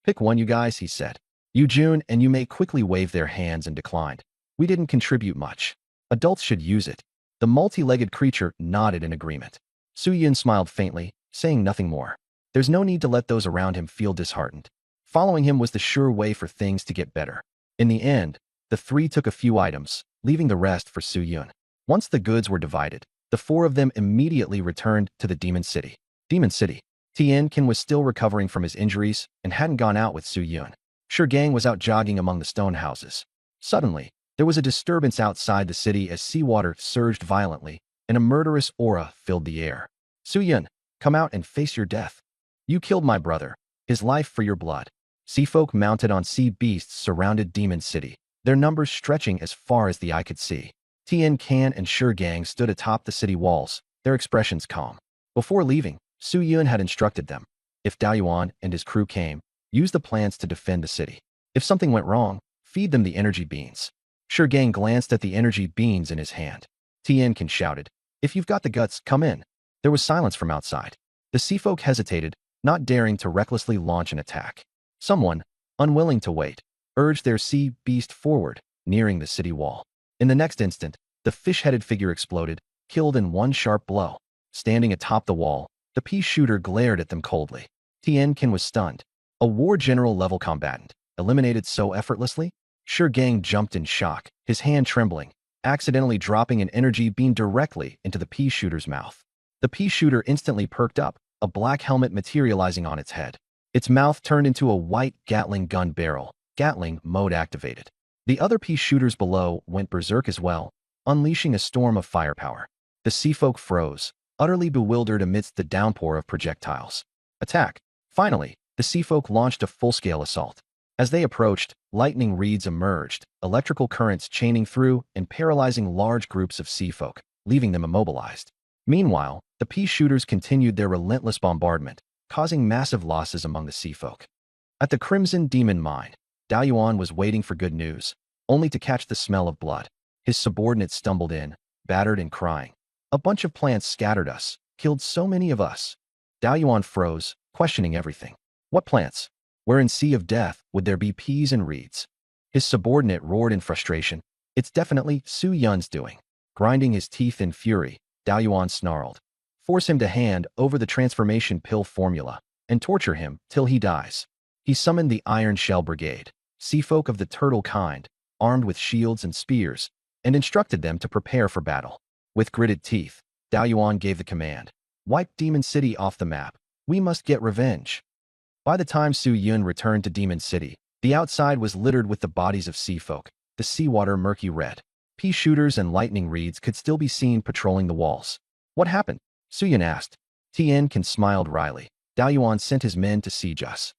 Pick one, you guys, he said. Yu Jun and Yu Mei quickly waved their hands and declined. We didn't contribute much. Adults should use it. The multi-legged creature nodded in agreement. Su Yun smiled faintly, saying nothing more. There's no need to let those around him feel disheartened. Following him was the sure way for things to get better. In the end, the three took a few items, leaving the rest for Su Yun. Once the goods were divided, the four of them immediately returned to the Demon City. Demon City. Tiankin was still recovering from his injuries and hadn't gone out with Su Yun. Gang was out jogging among the stone houses. Suddenly, there was a disturbance outside the city as seawater surged violently, and a murderous aura filled the air. Su Yun, come out and face your death. You killed my brother. His life for your blood. Sea folk mounted on sea beasts surrounded Demon City, their numbers stretching as far as the eye could see. Tian Can and Gang stood atop the city walls, their expressions calm. Before leaving, Su Yun had instructed them, if Daoyuan and his crew came, use the plants to defend the city. If something went wrong, feed them the energy beans. Gang glanced at the energy beans in his hand. Tian Can shouted, if you've got the guts, come in. There was silence from outside. The sea folk hesitated, not daring to recklessly launch an attack. Someone, unwilling to wait, urged their sea beast forward, nearing the city wall. In the next instant, the fish-headed figure exploded, killed in one sharp blow. Standing atop the wall, the pea shooter glared at them coldly. Tiankin was stunned. A war general-level combatant, eliminated so effortlessly? Gang jumped in shock, his hand trembling, accidentally dropping an energy beam directly into the pea shooter's mouth. The pea shooter instantly perked up, a black helmet materializing on its head. Its mouth turned into a white Gatling gun barrel, Gatling mode activated. The other pea shooters below went berserk as well, unleashing a storm of firepower. The sea folk froze, utterly bewildered amidst the downpour of projectiles. Attack! Finally, the sea folk launched a full-scale assault. As they approached, lightning reeds emerged, electrical currents chaining through and paralyzing large groups of sea folk, leaving them immobilized. Meanwhile, the pea shooters continued their relentless bombardment, causing massive losses among the sea folk. At the Crimson Demon Mine, Daoyuan was waiting for good news, only to catch the smell of blood. His subordinates stumbled in, battered and crying. A bunch of plants scattered us, killed so many of us. Daoyuan froze, questioning everything. What plants? Where in Sea of Death would there be peas and reeds? His subordinate roared in frustration. It's definitely Su Yun's doing. Grinding his teeth in fury, Daoyuan snarled. Force him to hand over the transformation pill formula and torture him till he dies. He summoned the Iron Shell Brigade, sea folk of the turtle kind, armed with shields and spears, and instructed them to prepare for battle. With gritted teeth, Daoyuan gave the command. Wipe Demon City off the map. We must get revenge. By the time Su Yun returned to Demon City, the outside was littered with the bodies of sea folk, the seawater murky red. Pea shooters and lightning reeds could still be seen patrolling the walls. What happened? Su Yun asked. Tiankin smiled wryly. Daoyuan sent his men to siege us.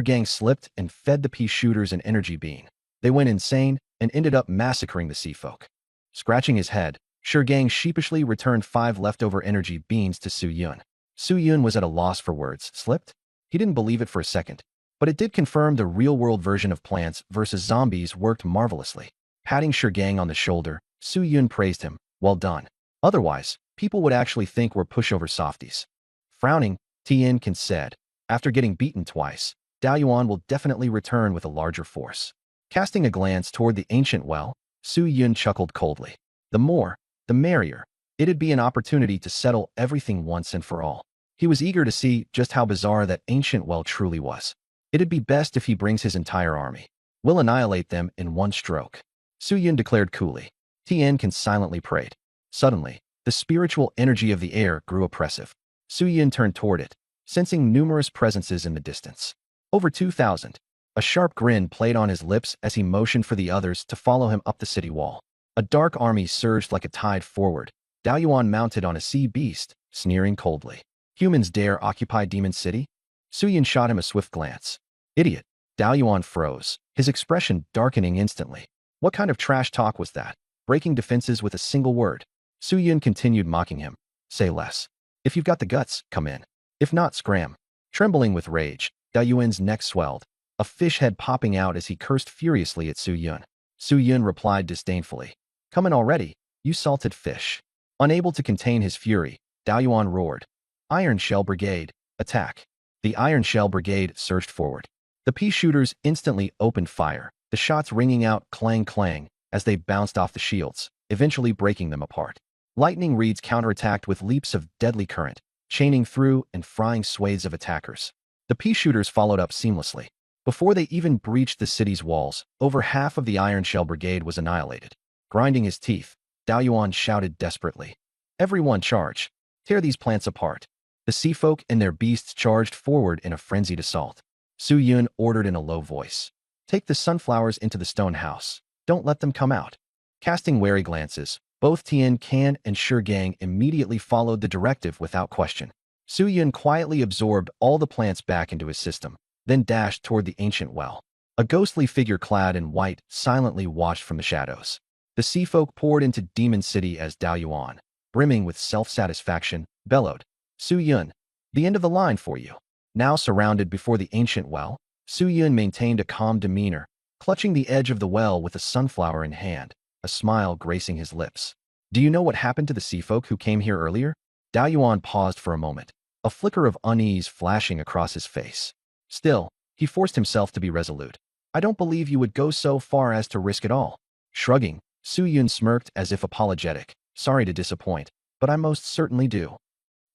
Gang slipped and fed the pea shooters an energy bean. They went insane and ended up massacring the sea folk. Scratching his head, Gang sheepishly returned 5 leftover energy beans to Su Yun. Su Yun was at a loss for words. Slipped? He didn't believe it for a second, but it did confirm the real-world version of Plants vs. Zombies worked marvelously. Patting Gang on the shoulder, Su Yun praised him. Well done. Otherwise, people would actually think we're pushover softies. Frowning, Tiankin said, after getting beaten twice, Daoyuan will definitely return with a larger force. Casting a glance toward the ancient well, Su Yun chuckled coldly. The more, the merrier. It'd be an opportunity to settle everything once and for all. He was eager to see just how bizarre that ancient well truly was. It'd be best if he brings his entire army. We'll annihilate them in one stroke. Su Yun declared coolly. Tiankin silently prayed. Suddenly, the spiritual energy of the air grew oppressive. Su Yun turned toward it, sensing numerous presences in the distance. Over 2,000. A sharp grin played on his lips as he motioned for the others to follow him up the city wall. A dark army surged like a tide forward, Daoyuan mounted on a sea beast, sneering coldly. Humans dare occupy Demon City? Su Yun shot him a swift glance. Idiot. Daoyuan froze, his expression darkening instantly. What kind of trash talk was that? Breaking defenses with a single word. Su Yun continued mocking him. Say less. If you've got the guts, come in. If not, scram. Trembling with rage, Daoyuan's neck swelled, a fish head popping out as he cursed furiously at Su Yun. Su Yun replied disdainfully. Come in already, you salted fish. Unable to contain his fury, Daoyuan roared. Iron Shell Brigade, attack. The Iron Shell Brigade surged forward. The pea shooters instantly opened fire, the shots ringing out clang clang as they bounced off the shields, eventually breaking them apart. Lightning reeds counterattacked with leaps of deadly current, chaining through and frying swathes of attackers. The pea shooters followed up seamlessly. Before they even breached the city's walls, over half of the Iron Shell Brigade was annihilated. Grinding his teeth, Dao Yuan shouted desperately, "Everyone charge! Tear these plants apart!" The sea folk and their beasts charged forward in a frenzied assault. Su Yun ordered in a low voice, "Take the sunflowers into the stone house. Don't let them come out." Casting wary glances, both Tian Can and Gang immediately followed the directive without question. Su Yun quietly absorbed all the plants back into his system, then dashed toward the ancient well. A ghostly figure clad in white silently watched from the shadows. The sea folk poured into Demon City as Dao Yuan, brimming with self-satisfaction, bellowed, "Su Yun, the end of the line for you." Now surrounded before the ancient well, Su Yun maintained a calm demeanor, clutching the edge of the well with a sunflower in hand, a smile gracing his lips. "Do you know what happened to the sea folk who came here earlier?" Dao Yuan paused for a moment, a flicker of unease flashing across his face. Still, he forced himself to be resolute. "I don't believe you would go so far as to risk it all." Shrugging, Su Yun smirked as if apologetic. "Sorry to disappoint, but I most certainly do."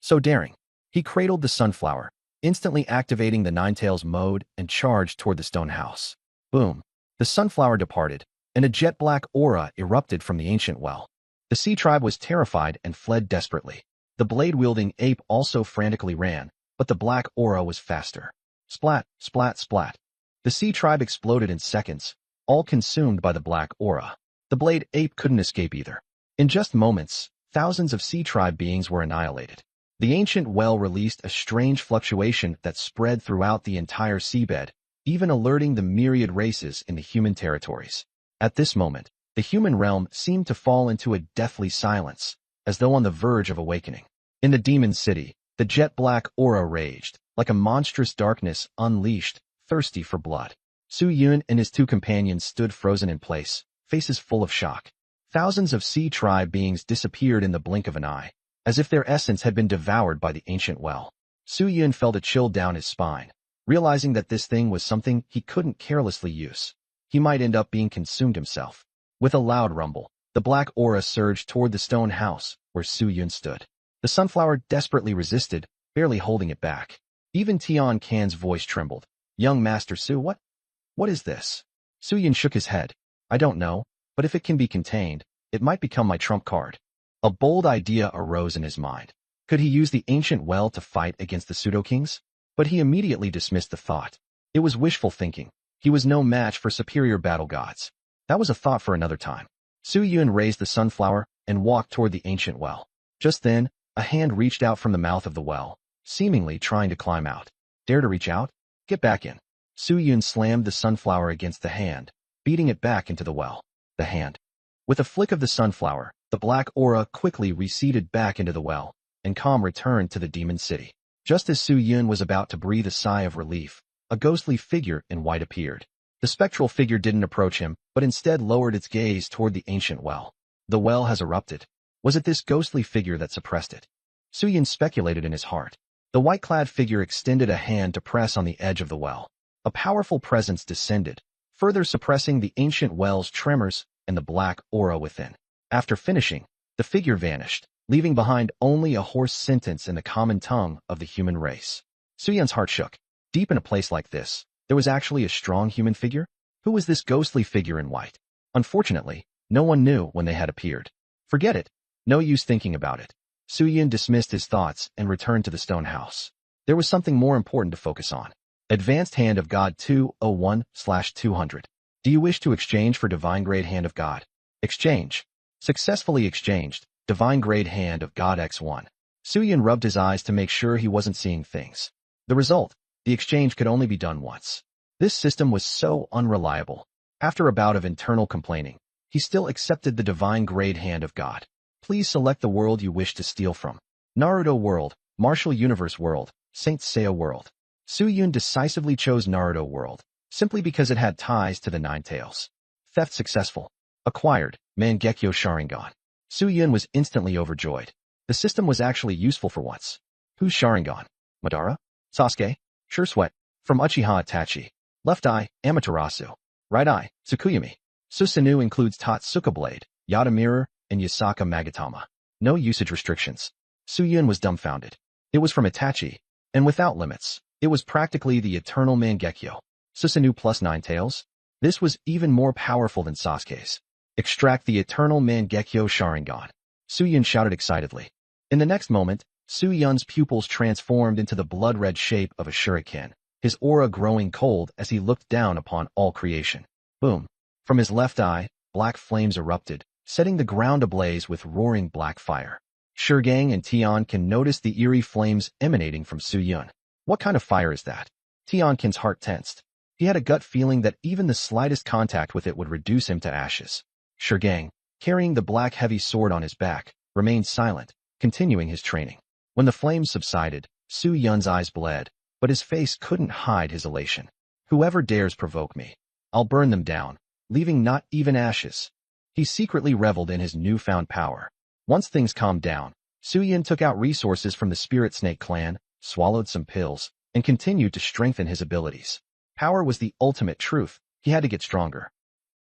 So daring. He cradled the sunflower, instantly activating the Ninetales mode and charged toward the stone house. Boom. The sunflower departed, and a jet-black aura erupted from the ancient well. The sea tribe was terrified and fled desperately. The blade-wielding ape also frantically ran, but the black aura was faster. Splat, splat, splat. The sea tribe exploded in seconds, all consumed by the black aura. The blade ape couldn't escape either. In just moments, thousands of sea tribe beings were annihilated. The ancient well released a strange fluctuation that spread throughout the entire seabed, even alerting the myriad races in the human territories. At this moment, the human realm seemed to fall into a deathly silence, as though on the verge of awakening. In the demon city, the jet-black aura raged, like a monstrous darkness unleashed, thirsty for blood. Su Yun and his two companions stood frozen in place, faces full of shock. Thousands of sea tribe beings disappeared in the blink of an eye, as if their essence had been devoured by the ancient well. Su Yun felt a chill down his spine, realizing that this thing was something he couldn't carelessly use. He might end up being consumed himself. With a loud rumble, the black aura surged toward the stone house where Su Yun stood. The sunflower desperately resisted, barely holding it back. Even Tian Can's voice trembled. "Young Master Su, what is this?" Su Yun shook his head. "I don't know, but if it can be contained, it might become my trump card." A bold idea arose in his mind. Could he use the ancient well to fight against the pseudo-kings? But he immediately dismissed the thought. It was wishful thinking. He was no match for superior battle gods. That was a thought for another time. Su Yun raised the sunflower and walked toward the ancient well. Just then, a hand reached out from the mouth of the well, seemingly trying to climb out. "Dare to reach out? Get back in." Su Yun slammed the sunflower against the hand, beating it back into the well. The hand. With a flick of the sunflower, the black aura quickly receded back into the well, and calm returned to the demon city. Just as Su Yun was about to breathe a sigh of relief, a ghostly figure in white appeared. The spectral figure didn't approach him, but instead lowered its gaze toward the ancient well. The well has erupted. Was it this ghostly figure that suppressed it? Su Yun speculated in his heart. The white-clad figure extended a hand to press on the edge of the well. A powerful presence descended, further suppressing the ancient well's tremors and the black aura within. After finishing, the figure vanished, leaving behind only a hoarse sentence in the common tongue of the human race. Su Yun's heart shook. Deep in a place like this, there was actually a strong human figure? Who was this ghostly figure in white? Unfortunately, no one knew when they had appeared. Forget it. No use thinking about it. Su Yun dismissed his thoughts and returned to the stone house. There was something more important to focus on. Advanced Hand of God 201/200. Do you wish to exchange for Divine Grade Hand of God? Exchange. Successfully exchanged. Divine Grade Hand of God X1. Su Yun rubbed his eyes to make sure he wasn't seeing things. The result, the exchange could only be done once. This system was so unreliable. After a bout of internal complaining, he still accepted the Divine Grade Hand of God. Please select the world you wish to steal from. Naruto World, Martial Universe World, Saint Seiya World. Su Yun decisively chose Naruto World, simply because it had ties to the Nine Tails. Theft successful. Acquired, Mangekyo Sharingan. Su Yun was instantly overjoyed. The system was actually useful for once. Who's Sharingan? Madara? Sasuke? Sure Sweat? From Uchiha Itachi. Left eye, Amaterasu. Right eye, Tsukuyami. Susanoo includes Tatsuka Blade, Yada Mirror, and Yasaka Magatama. No usage restrictions. Suyun was dumbfounded. It was from Itachi, and without limits. It was practically the eternal Mangekyo. Susanoo plus 9 tails? This was even more powerful than Sasuke's. Extract the eternal Mangekyo Sharingan. Suyun shouted excitedly. In the next moment, Suyun's pupils transformed into the blood-red shape of a shuriken, his aura growing cold as he looked down upon all creation. Boom. From his left eye, black flames erupted, setting the ground ablaze with roaring black fire. Shurgang and Tionkin noticed the eerie flames emanating from Suyun. What kind of fire is that? Tionkin's heart tensed. He had a gut feeling that even the slightest contact with it would reduce him to ashes. Shurgang, carrying the black heavy sword on his back, remained silent, continuing his training. When the flames subsided, Suyun's eyes bled, but his face couldn't hide his elation. Whoever dares provoke me, I'll burn them down, leaving not even ashes. He secretly reveled in his newfound power. Once things calmed down, Suyun took out resources from the Spirit Snake clan, swallowed some pills, and continued to strengthen his abilities. Power was the ultimate truth. He had to get stronger.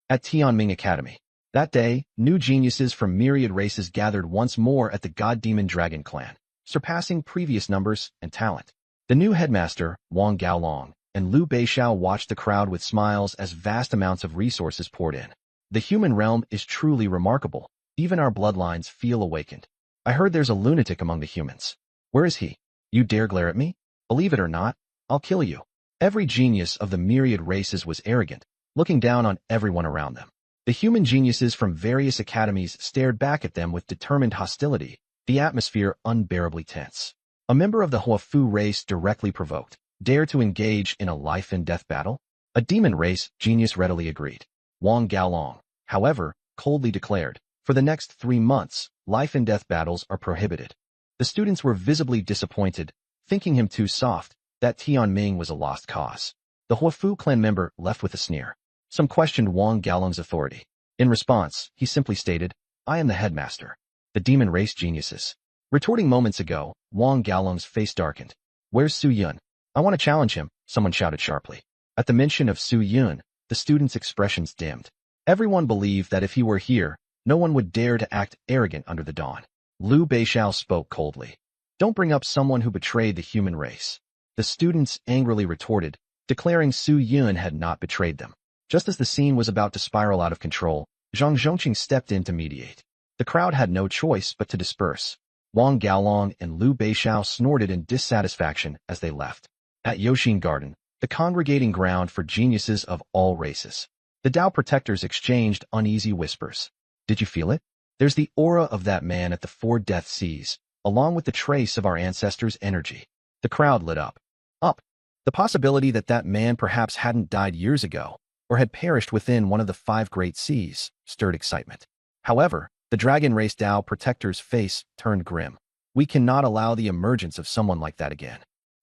At Tianming Academy. That day, new geniuses from myriad races gathered once more at the God Demon Dragon clan, surpassing previous numbers and talent. The new headmaster, Wang Gaolong, and Liu Beixiao watched the crowd with smiles as vast amounts of resources poured in. The human realm is truly remarkable. Even our bloodlines feel awakened. I heard there's a lunatic among the humans. Where is he? You dare glare at me? Believe it or not, I'll kill you. Every genius of the myriad races was arrogant, looking down on everyone around them. The human geniuses from various academies stared back at them with determined hostility, the atmosphere unbearably tense. A member of the Huafu race directly provoked. Dare to engage in a life-and-death battle? A demon race genius readily agreed. Wang Gaolong, however, coldly declared, for the next 3 months, life-and-death battles are prohibited. The students were visibly disappointed, thinking him too soft, that Tianming was a lost cause. The Huafu clan member left with a sneer. Some questioned Wang Gaolong's authority. In response, he simply stated, I am the headmaster. The demon race geniuses. Retorting moments ago, Wang Gaolong's face darkened. Where's Suyun? I want to challenge him, someone shouted sharply. At the mention of Suyun, the students' expressions dimmed. Everyone believed that if he were here, no one would dare to act arrogant under the dawn. Liu Beixiao spoke coldly. Don't bring up someone who betrayed the human race. The students angrily retorted, declaring Suyun had not betrayed them. Just as the scene was about to spiral out of control, Zhang Zhongqing stepped in to mediate. The crowd had no choice but to disperse. Wang Gaolong and Liu Beixiao snorted in dissatisfaction as they left. At Yoshin Garden, the congregating ground for geniuses of all races, the Tao protectors exchanged uneasy whispers. Did you feel it? There's the aura of that man at the 4 death seas, along with the trace of our ancestors' energy. The crowd lit up. The possibility that that man perhaps hadn't died years ago, or had perished within one of the 5 great seas, stirred excitement. However, the dragon race Tao protector's face turned grim. We cannot allow the emergence of someone like that again.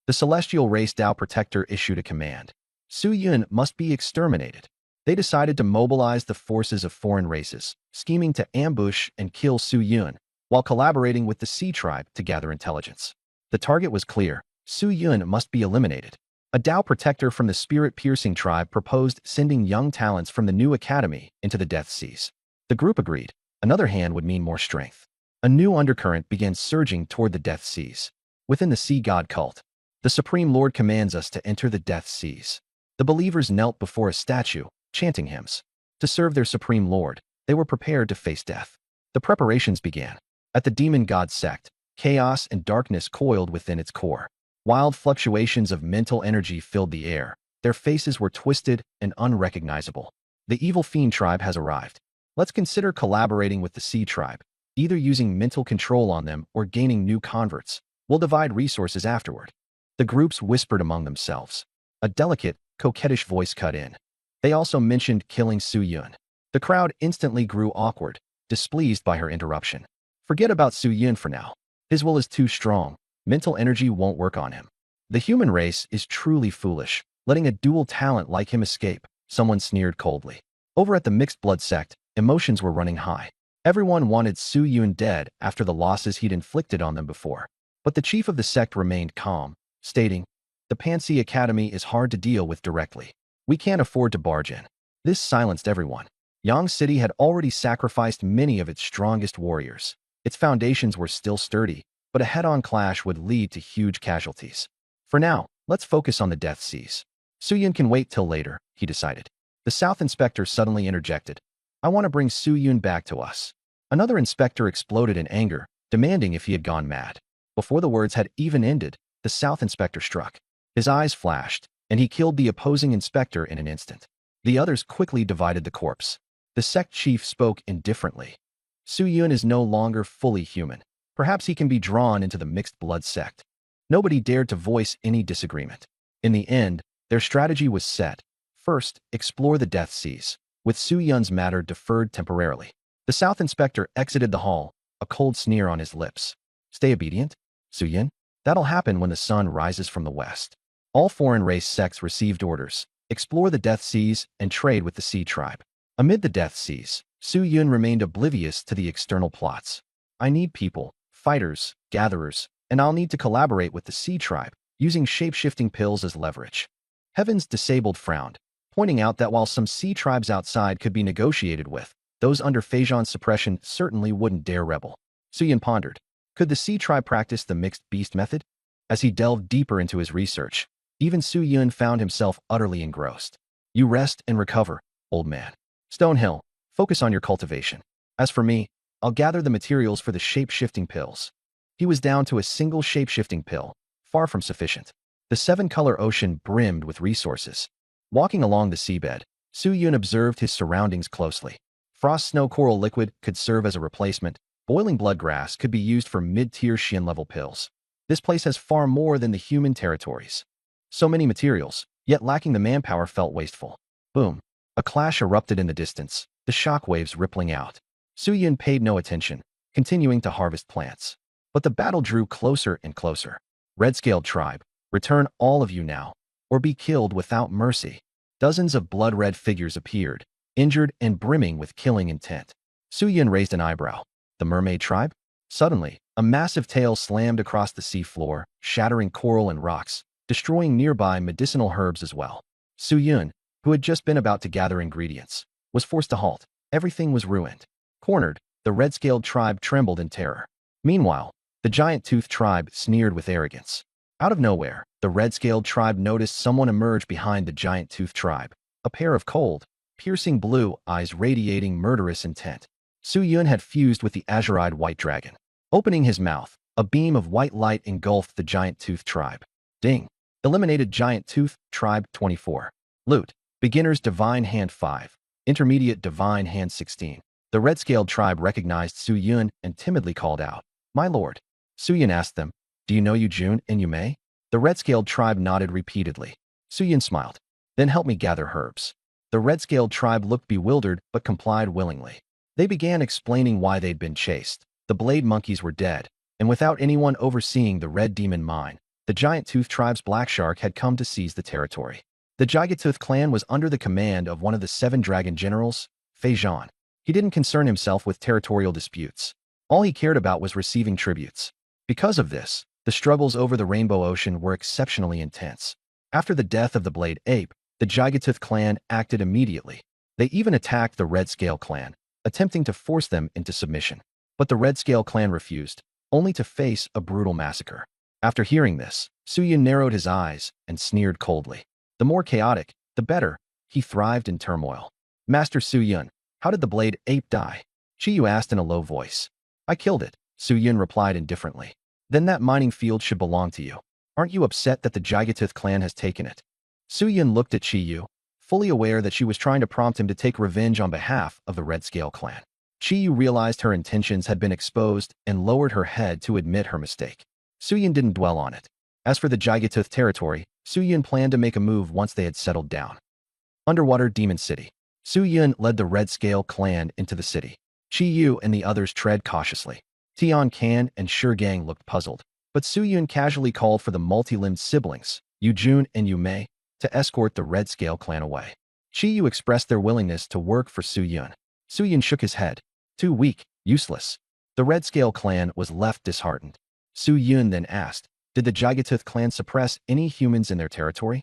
The celestial race Tao protector issued a command. Suyun must be exterminated. They decided to mobilize the forces of foreign races, scheming to ambush and kill Suyun, while collaborating with the Sea Tribe to gather intelligence. The target was clear. Suyun must be eliminated. A Tao protector from the spirit-piercing tribe proposed sending young talents from the new academy into the Death Seas. The group agreed. Another hand would mean more strength. A new undercurrent began surging toward the Death Seas. Within the Sea God cult, the Supreme Lord commands us to enter the Death Seas. The believers knelt before a statue, chanting hymns. To serve their Supreme Lord, they were prepared to face death. The preparations began. At the demon god sect, chaos and darkness coiled within its core. Wild fluctuations of mental energy filled the air. Their faces were twisted and unrecognizable. The evil fiend tribe has arrived. Let's consider collaborating with the Sea Tribe, either using mental control on them or gaining new converts. We'll divide resources afterward. The groups whispered among themselves. A delicate, coquettish voice cut in. They also mentioned killing Suyun. The crowd instantly grew awkward, displeased by her interruption. Forget about Suyun for now. His will is too strong. Mental energy won't work on him. The human race is truly foolish, letting a dual talent like him escape, someone sneered coldly. Over at the mixed blood sect, emotions were running high. Everyone wanted Suyun dead after the losses he'd inflicted on them before. But the chief of the sect remained calm, stating, the Pansy Academy is hard to deal with directly. We can't afford to barge in. This silenced everyone. Yang City had already sacrificed many of its strongest warriors. Its foundations were still sturdy, but a head-on clash would lead to huge casualties. For now, let's focus on the Death Seas. Suyun can wait till later, he decided. The South Inspector suddenly interjected. I want to bring Suyun back to us. Another inspector exploded in anger, demanding if he had gone mad. Before the words had even ended, the South Inspector struck. His eyes flashed, and he killed the opposing inspector in an instant. The others quickly divided the corpse. The sect chief spoke indifferently. Suyun is no longer fully human. Perhaps he can be drawn into the mixed blood sect. Nobody dared to voice any disagreement. In the end, their strategy was set. First, explore the Death Seas, with Suyun's matter deferred temporarily. The South Inspector exited the hall, a cold sneer on his lips. Stay obedient, Suyun? That'll happen when the sun rises from the west. All foreign race sects received orders. Explore the Death Seas and trade with the Sea Tribe. Amid the Death Seas, Suyun remained oblivious to the external plots. I need people, fighters, gatherers, and I'll need to collaborate with the Sea Tribe, using shape-shifting pills as leverage. Heaven's Disabled frowned, pointing out that while some Sea Tribes outside could be negotiated with, those under Phasian's suppression certainly wouldn't dare rebel. Suyun pondered. Could the Sea Tribe practice the mixed beast method? As he delved deeper into his research, even Suyun found himself utterly engrossed. You rest and recover, old man. Stonehill, focus on your cultivation. As for me, I'll gather the materials for the shape-shifting pills. He was down to a single shape-shifting pill, far from sufficient. The seven-color ocean brimmed with resources. Walking along the seabed, Suyun observed his surroundings closely. Frost snow coral liquid could serve as a replacement. Boiling blood grass could be used for mid-tier Xian-level pills. This place has far more than the human territories. So many materials, yet lacking the manpower felt wasteful. Boom. A clash erupted in the distance, the shock waves rippling out. Suyun paid no attention, continuing to harvest plants. But the battle drew closer and closer. Red-scaled tribe, return all of you now, or be killed without mercy. Dozens of blood-red figures appeared, injured and brimming with killing intent. Suyun raised an eyebrow. The mermaid tribe? Suddenly, a massive tail slammed across the seafloor, shattering coral and rocks, destroying nearby medicinal herbs as well. Suyun, who had just been about to gather ingredients, was forced to halt. Everything was ruined. Cornered, the red-scaled tribe trembled in terror. Meanwhile, the giant-toothed tribe sneered with arrogance. Out of nowhere, the red-scaled tribe noticed someone emerge behind the giant-toothed tribe, a pair of cold, piercing blue eyes radiating murderous intent. Suyun had fused with the azure-eyed white dragon. Opening his mouth, a beam of white light engulfed the giant-toothed tribe. Ding! Eliminated giant-toothed tribe 24. Loot. Beginner's Divine Hand 5. Intermediate Divine Hand 16. The red-scaled tribe recognized Suyun and timidly called out, My lord. Suyun asked them, Do you know Yujun and Yume? The red-scaled tribe nodded repeatedly. Suyun smiled. Then help me gather herbs. The red-scaled tribe looked bewildered but complied willingly. They began explaining why they'd been chased. The blade monkeys were dead, and without anyone overseeing the red demon mine, the giant-toothed tribe's black shark had come to seize the territory. The Gigatooth clan was under the command of one of the 7 dragon generals, Phasian. He didn't concern himself with territorial disputes. All he cared about was receiving tributes. Because of this, the struggles over the Rainbow Ocean were exceptionally intense. After the death of the Blade Ape, the Gigatooth clan acted immediately. They even attacked the Red Scale clan, attempting to force them into submission. But the Red Scale clan refused, only to face a brutal massacre. After hearing this, Suyun narrowed his eyes and sneered coldly. The more chaotic, the better. He thrived in turmoil. Master Suyun, how did the Blade Ape die? Chiyu asked in a low voice. I killed it, Suyun replied indifferently. Then that mining field should belong to you. Aren't you upset that the Gigatooth clan has taken it? Suyun looked at Chiyu, fully aware that she was trying to prompt him to take revenge on behalf of the Red Scale clan. Chiyu realized her intentions had been exposed and lowered her head to admit her mistake. Suyun didn't dwell on it. As for the Gigatooth territory, Suyun planned to make a move once they had settled down. Underwater Demon City. Suyun led the Red Scale clan into the city. Chiyu and the others tread cautiously. Tian Kan and Shurgang looked puzzled, but Suyun casually called for the multi-limbed siblings, Yujun and Yume, to escort the Red Scale clan away. Chiyu expressed their willingness to work for Suyun. Suyun shook his head. Too weak, useless. The Red Scale clan was left disheartened. Suyun then asked, Did the Gigatooth clan suppress any humans in their territory?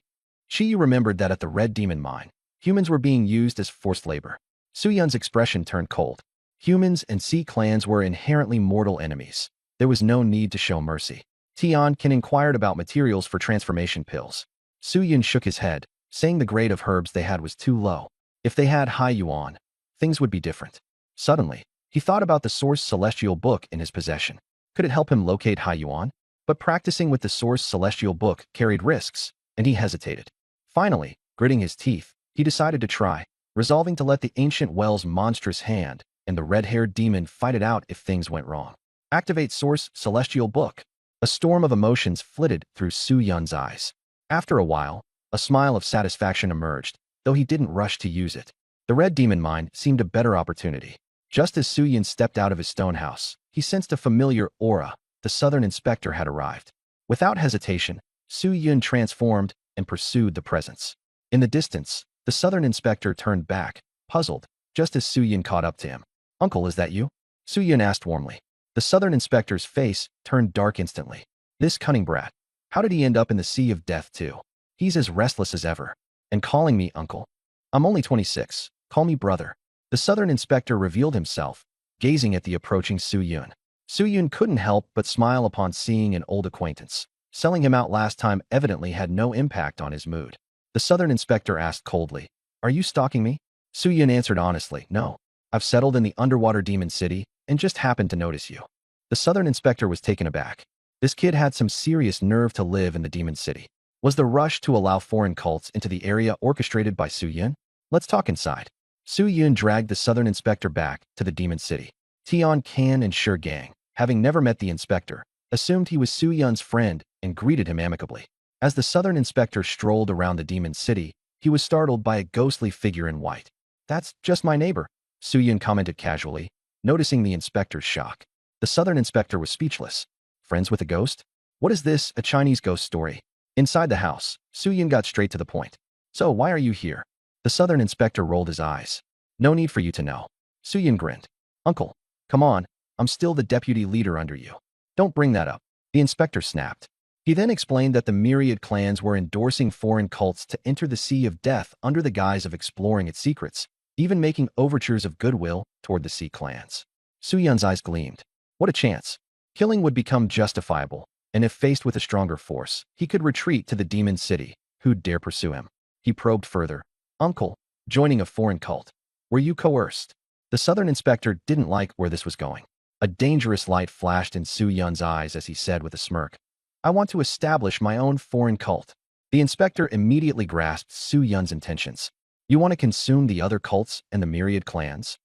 Chi remembered that at the Red Demon Mine, humans were being used as forced labor. Suyun's expression turned cold. Humans and sea clans were inherently mortal enemies. There was no need to show mercy. Tianqian inquired about materials for transformation pills. Suyun shook his head, saying the grade of herbs they had was too low. If they had high yuan, things would be different. Suddenly, he thought about the Source Celestial Book in his possession. Could it help him locate high yuan? But practicing with the Source Celestial Book carried risks, and he hesitated. Finally, gritting his teeth, he decided to try, resolving to let the ancient well's monstrous hand and the red-haired demon fight it out if things went wrong. Activate Source Celestial Book. A storm of emotions flitted through Suyun's eyes. After a while, a smile of satisfaction emerged, though he didn't rush to use it. The Red Demon Mine seemed a better opportunity. Just as Suyun stepped out of his stone house, he sensed a familiar aura. The Southern Inspector had arrived. Without hesitation, Suyun transformed and pursued the presence. In the distance, the Southern Inspector turned back, puzzled, just as Suyun caught up to him. "Uncle, is that you?" Suyun asked warmly. The Southern Inspector's face turned dark instantly. This cunning brat. How did he end up in the Sea of Death too? He's as restless as ever. And calling me uncle. I'm only 26. Call me brother. The Southern Inspector revealed himself, gazing at the approaching Suyun. Suyun couldn't help but smile upon seeing an old acquaintance. Selling him out last time evidently had no impact on his mood. The Southern Inspector asked coldly, "Are you stalking me?" Suyun answered honestly, "No. I've settled in the underwater demon city and just happened to notice you." The Southern Inspector was taken aback. This kid had some serious nerve to live in the demon city. Was the rush to allow foreign cults into the area orchestrated by Suyun? "Let's talk inside." Suyun dragged the Southern Inspector back to the demon city. Tianqian and Shi Gang, having never met the inspector, assumed he was Suyun's friend and greeted him amicably. As the Southern Inspector strolled around the demon city, he was startled by a ghostly figure in white. "That's just my neighbor," Suyun commented casually, noticing the inspector's shock. The Southern Inspector was speechless. Friends with a ghost? What is this, a Chinese ghost story? Inside the house, Suyun got straight to the point. "So why are you here?" The Southern Inspector rolled his eyes. "No need for you to know." Suyun grinned. "Uncle, come on, I'm still the deputy leader under you. Don't bring that up." The inspector snapped. He then explained that the myriad clans were endorsing foreign cults to enter the Sea of Death under the guise of exploring its secrets, even making overtures of goodwill toward the sea clans. Suyun's eyes gleamed. What a chance. Killing would become justifiable, and if faced with a stronger force, he could retreat to the demon city. Who'd dare pursue him? He probed further. "Uncle, joining a foreign cult. Were you coerced?" The Southern Inspector didn't like where this was going. A dangerous light flashed in Suyun's eyes as he said with a smirk, "I want to establish my own foreign cult." The inspector immediately grasped Suyun's intentions. "You want to consume the other cults and the myriad clans?"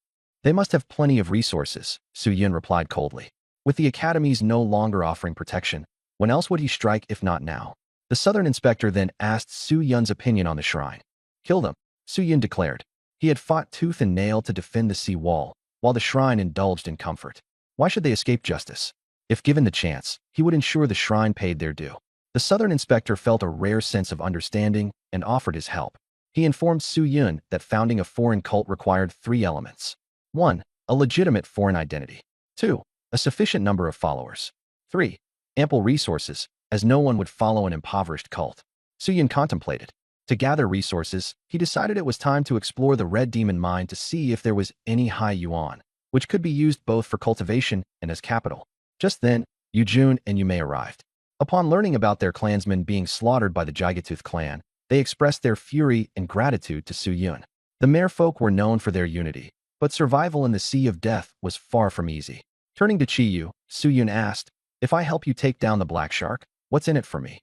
"They must have plenty of resources," Suyun replied coldly. "With the academies no longer offering protection, when else would he strike if not now?" The Southern Inspector then asked Suyun's opinion on the shrine. "Kill them," Suyun declared. He had fought tooth and nail to defend the sea wall, while the shrine indulged in comfort. Why should they escape justice? If given the chance, he would ensure the shrine paid their due. The Southern Inspector felt a rare sense of understanding and offered his help. He informed Suyun that founding a foreign cult required 3 elements. 1. A legitimate foreign identity. 2. A sufficient number of followers. 3. Ample resources, as no one would follow an impoverished cult. Suyun contemplated. To gather resources, he decided it was time to explore the Red Demon Mine to see if there was any high yuan, which could be used both for cultivation and as capital. Just then, Yujun and Yume arrived. Upon learning about their clansmen being slaughtered by the Gigatooth clan, they expressed their fury and gratitude to Suyun. The merfolk were known for their unity, but survival in the Sea of Death was far from easy. Turning to Chiyu, Suyun asked, "If I help you take down the Black Shark, what's in it for me?"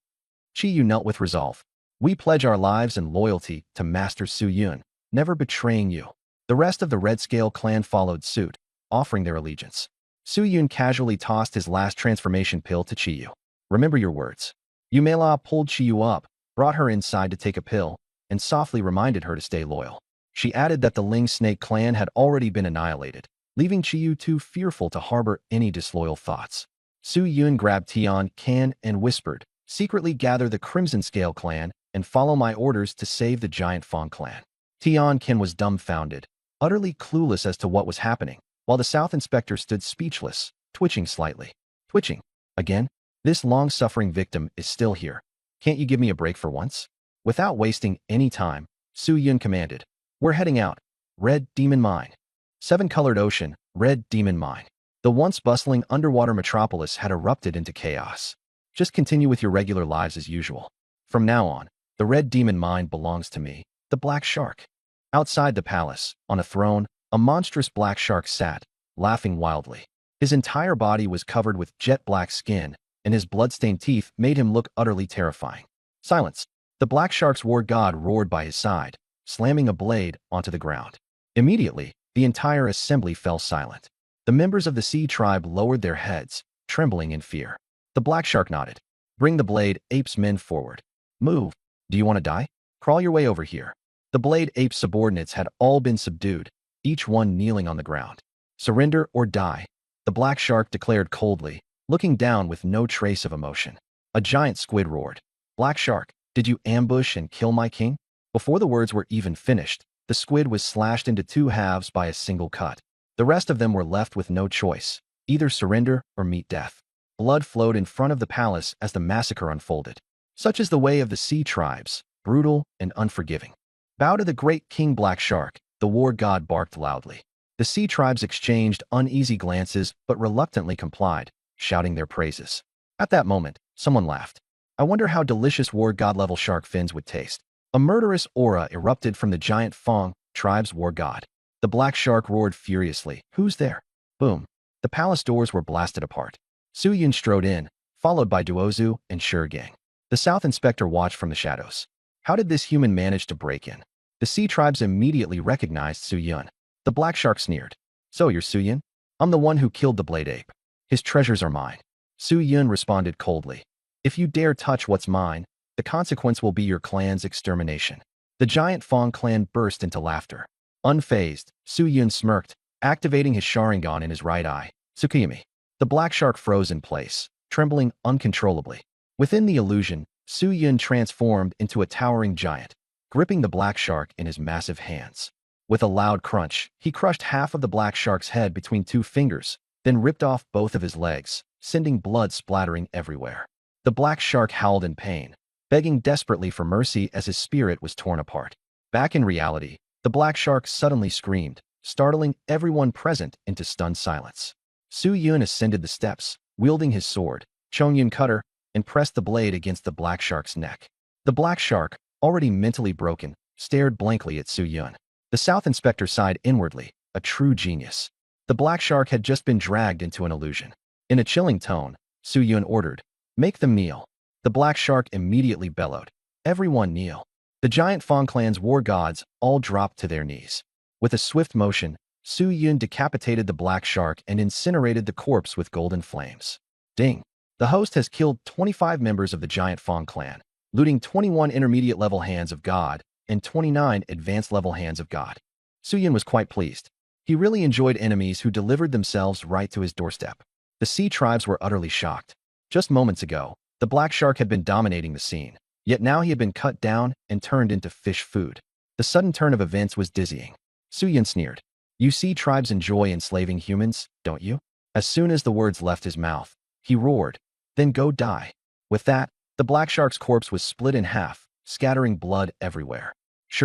Chiyu knelt with resolve. "We pledge our lives and loyalty to Master Suyun, never betraying you." The rest of the Red Scale clan followed suit, offering their allegiance. Suyun casually tossed his last transformation pill to Chiyu. "Remember your words." Yumela pulled Chiyu up, brought her inside to take a pill, and softly reminded her to stay loyal. She added that the Ling Snake clan had already been annihilated, leaving Chiyu too fearful to harbor any disloyal thoughts. Suyun grabbed Tianqian and whispered, "Secretly gather the Crimson Scale clan and follow my orders to save the Giant Fawn clan." Tianqian was dumbfounded, utterly clueless as to what was happening, while the South Inspector stood speechless, twitching slightly. "Twitching? Again? This long-suffering victim is still here. Can't you give me a break for once?" Without wasting any time, Su Yun commanded, "We're heading out. Red Demon Mine." Seven-colored ocean, Red Demon Mine. The once bustling underwater metropolis had erupted into chaos. "Just continue with your regular lives as usual. From now on, the Red Demon Mine belongs to me, the Black Shark." Outside the palace, on a throne, a monstrous black shark sat, laughing wildly. His entire body was covered with jet-black skin, and his blood-stained teeth made him look utterly terrifying. "Silence!" The black shark's war god roared by his side, slamming a blade onto the ground. Immediately, the entire assembly fell silent. The members of the sea tribe lowered their heads, trembling in fear. The black shark nodded. "Bring the blade ape's men forward. Move. Do you want to die? Crawl your way over here." The blade ape's subordinates had all been subdued, each one kneeling on the ground. "Surrender or die," the black shark declared coldly, looking down with no trace of emotion. A giant squid roared. "Black shark, did you ambush and kill my king?" Before the words were even finished, the squid was slashed into two halves by a single cut. The rest of them were left with no choice, either surrender or meet death. Blood flowed in front of the palace as the massacre unfolded. Such is the way of the sea tribes, brutal and unforgiving. "Bow to the great King Black Shark," the war god barked loudly. The sea tribes exchanged uneasy glances but reluctantly complied, shouting their praises. At that moment, someone laughed. "I wonder how delicious war god-level shark fins would taste." A murderous aura erupted from the giant Fong tribe's war god. The black shark roared furiously. "Who's there?" Boom. The palace doors were blasted apart. Su Yun strode in, followed by Duozu and Gang. The South Inspector watched from the shadows. How did this human manage to break in? The sea tribes immediately recognized Su Yun. The black shark sneered. "So you're Su Yun? I'm the one who killed the blade ape. His treasures are mine." Su Yun responded coldly. "If you dare touch what's mine, the consequence will be your clan's extermination." The giant Fong clan burst into laughter. Unfazed, Su Yun smirked, activating his Sharingan in his right eye. "Tsukiyami." The black shark froze in place, trembling uncontrollably. Within the illusion, Su Yun transformed into a towering giant, gripping the black shark in his massive hands. With a loud crunch, he crushed half of the black shark's head between two fingers, then ripped off both of his legs, sending blood splattering everywhere. The black shark howled in pain, begging desperately for mercy as his spirit was torn apart. Back in reality, the black shark suddenly screamed, startling everyone present into stunned silence. Su Yun ascended the steps, wielding his sword, Chongyun cutter, and pressed the blade against the black shark's neck. The black shark, already mentally broken, stared blankly at Su Yun. The South Inspector sighed inwardly, a true genius. The black shark had just been dragged into an illusion. In a chilling tone, Su Yun ordered, "Make them kneel." The black shark immediately bellowed, "Everyone kneel." The giant Fong clan's war gods all dropped to their knees. With a swift motion, Su Yun decapitated the black shark and incinerated the corpse with golden flames. Ding! The host has killed 25 members of the giant Fong clan, looting 21 intermediate-level hands of God and 29 advanced-level hands of God. Su Yun was quite pleased. He really enjoyed enemies who delivered themselves right to his doorstep. The sea tribes were utterly shocked. Just moments ago, the black shark had been dominating the scene, yet now he had been cut down and turned into fish food. The sudden turn of events was dizzying. Su Yun sneered. "You sea tribes enjoy enslaving humans, don't you?" As soon as the words left his mouth, he roared, "Then go die." With that, the black shark's corpse was split in half, scattering blood everywhere.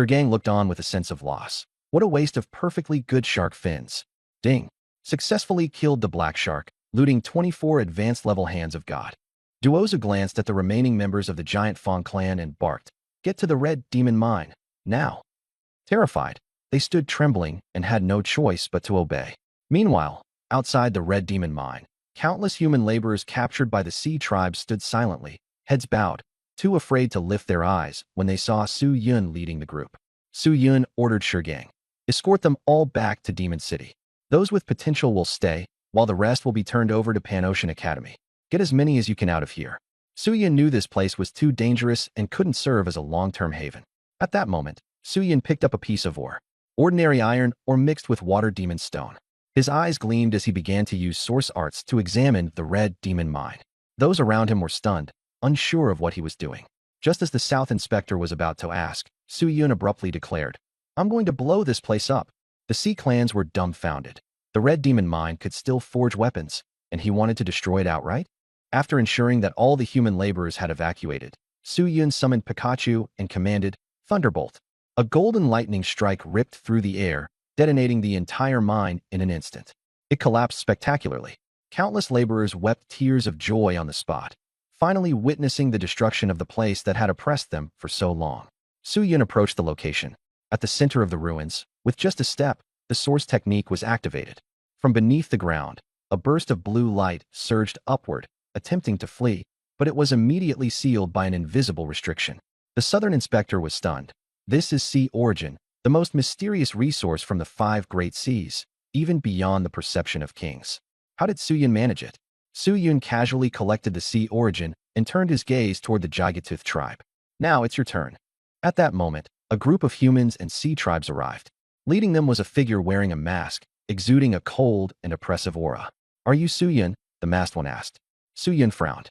Gang looked on with a sense of loss. What a waste of perfectly good shark fins. Ding! Successfully killed the black shark, looting 24 advanced-level hands of God. Duozu glanced at the remaining members of the giant Fong clan and barked, "Get to the Red Demon Mine, now." Terrified, they stood trembling and had no choice but to obey. Meanwhile, outside the Red Demon Mine, countless human laborers captured by the sea tribes stood silently, heads bowed, too afraid to lift their eyes when they saw Su Yun leading the group. Su Yun ordered Gang, "Escort them all back to Demon City. Those with potential will stay, while the rest will be turned over to Pan-Ocean Academy. Get as many as you can out of here." Su Yun knew this place was too dangerous and couldn't serve as a long-term haven. At that moment, Su Yun picked up a piece of ore, ordinary iron or mixed with water demon stone. His eyes gleamed as he began to use source arts to examine the Red Demon Mine. Those around him were stunned, unsure of what he was doing. Just as the South Inspector was about to ask, Su Yun abruptly declared, "I'm going to blow this place up." The sea clans were dumbfounded. The Red Demon Mine could still forge weapons, and he wanted to destroy it outright? After ensuring that all the human laborers had evacuated, Su Yun summoned Pikachu and commanded, Thunderbolt. A golden lightning strike ripped through the air, detonating the entire mine in an instant. It collapsed spectacularly. Countless laborers wept tears of joy on the spot, finally witnessing the destruction of the place that had oppressed them for so long. Su Yun approached the location. At the center of the ruins, with just a step, the source technique was activated. From beneath the ground, a burst of blue light surged upward, attempting to flee, but it was immediately sealed by an invisible restriction. The Southern Inspector was stunned. This is sea origin, the most mysterious resource from the 5 great seas, even beyond the perception of kings. How did Su Yun manage it? Su Yun casually collected the sea origin and turned his gaze toward the Gigatooth tribe. Now it's your turn. At that moment, a group of humans and sea tribes arrived. Leading them was a figure wearing a mask, exuding a cold and oppressive aura. Are you Su Yun? The masked one asked. Su Yun frowned.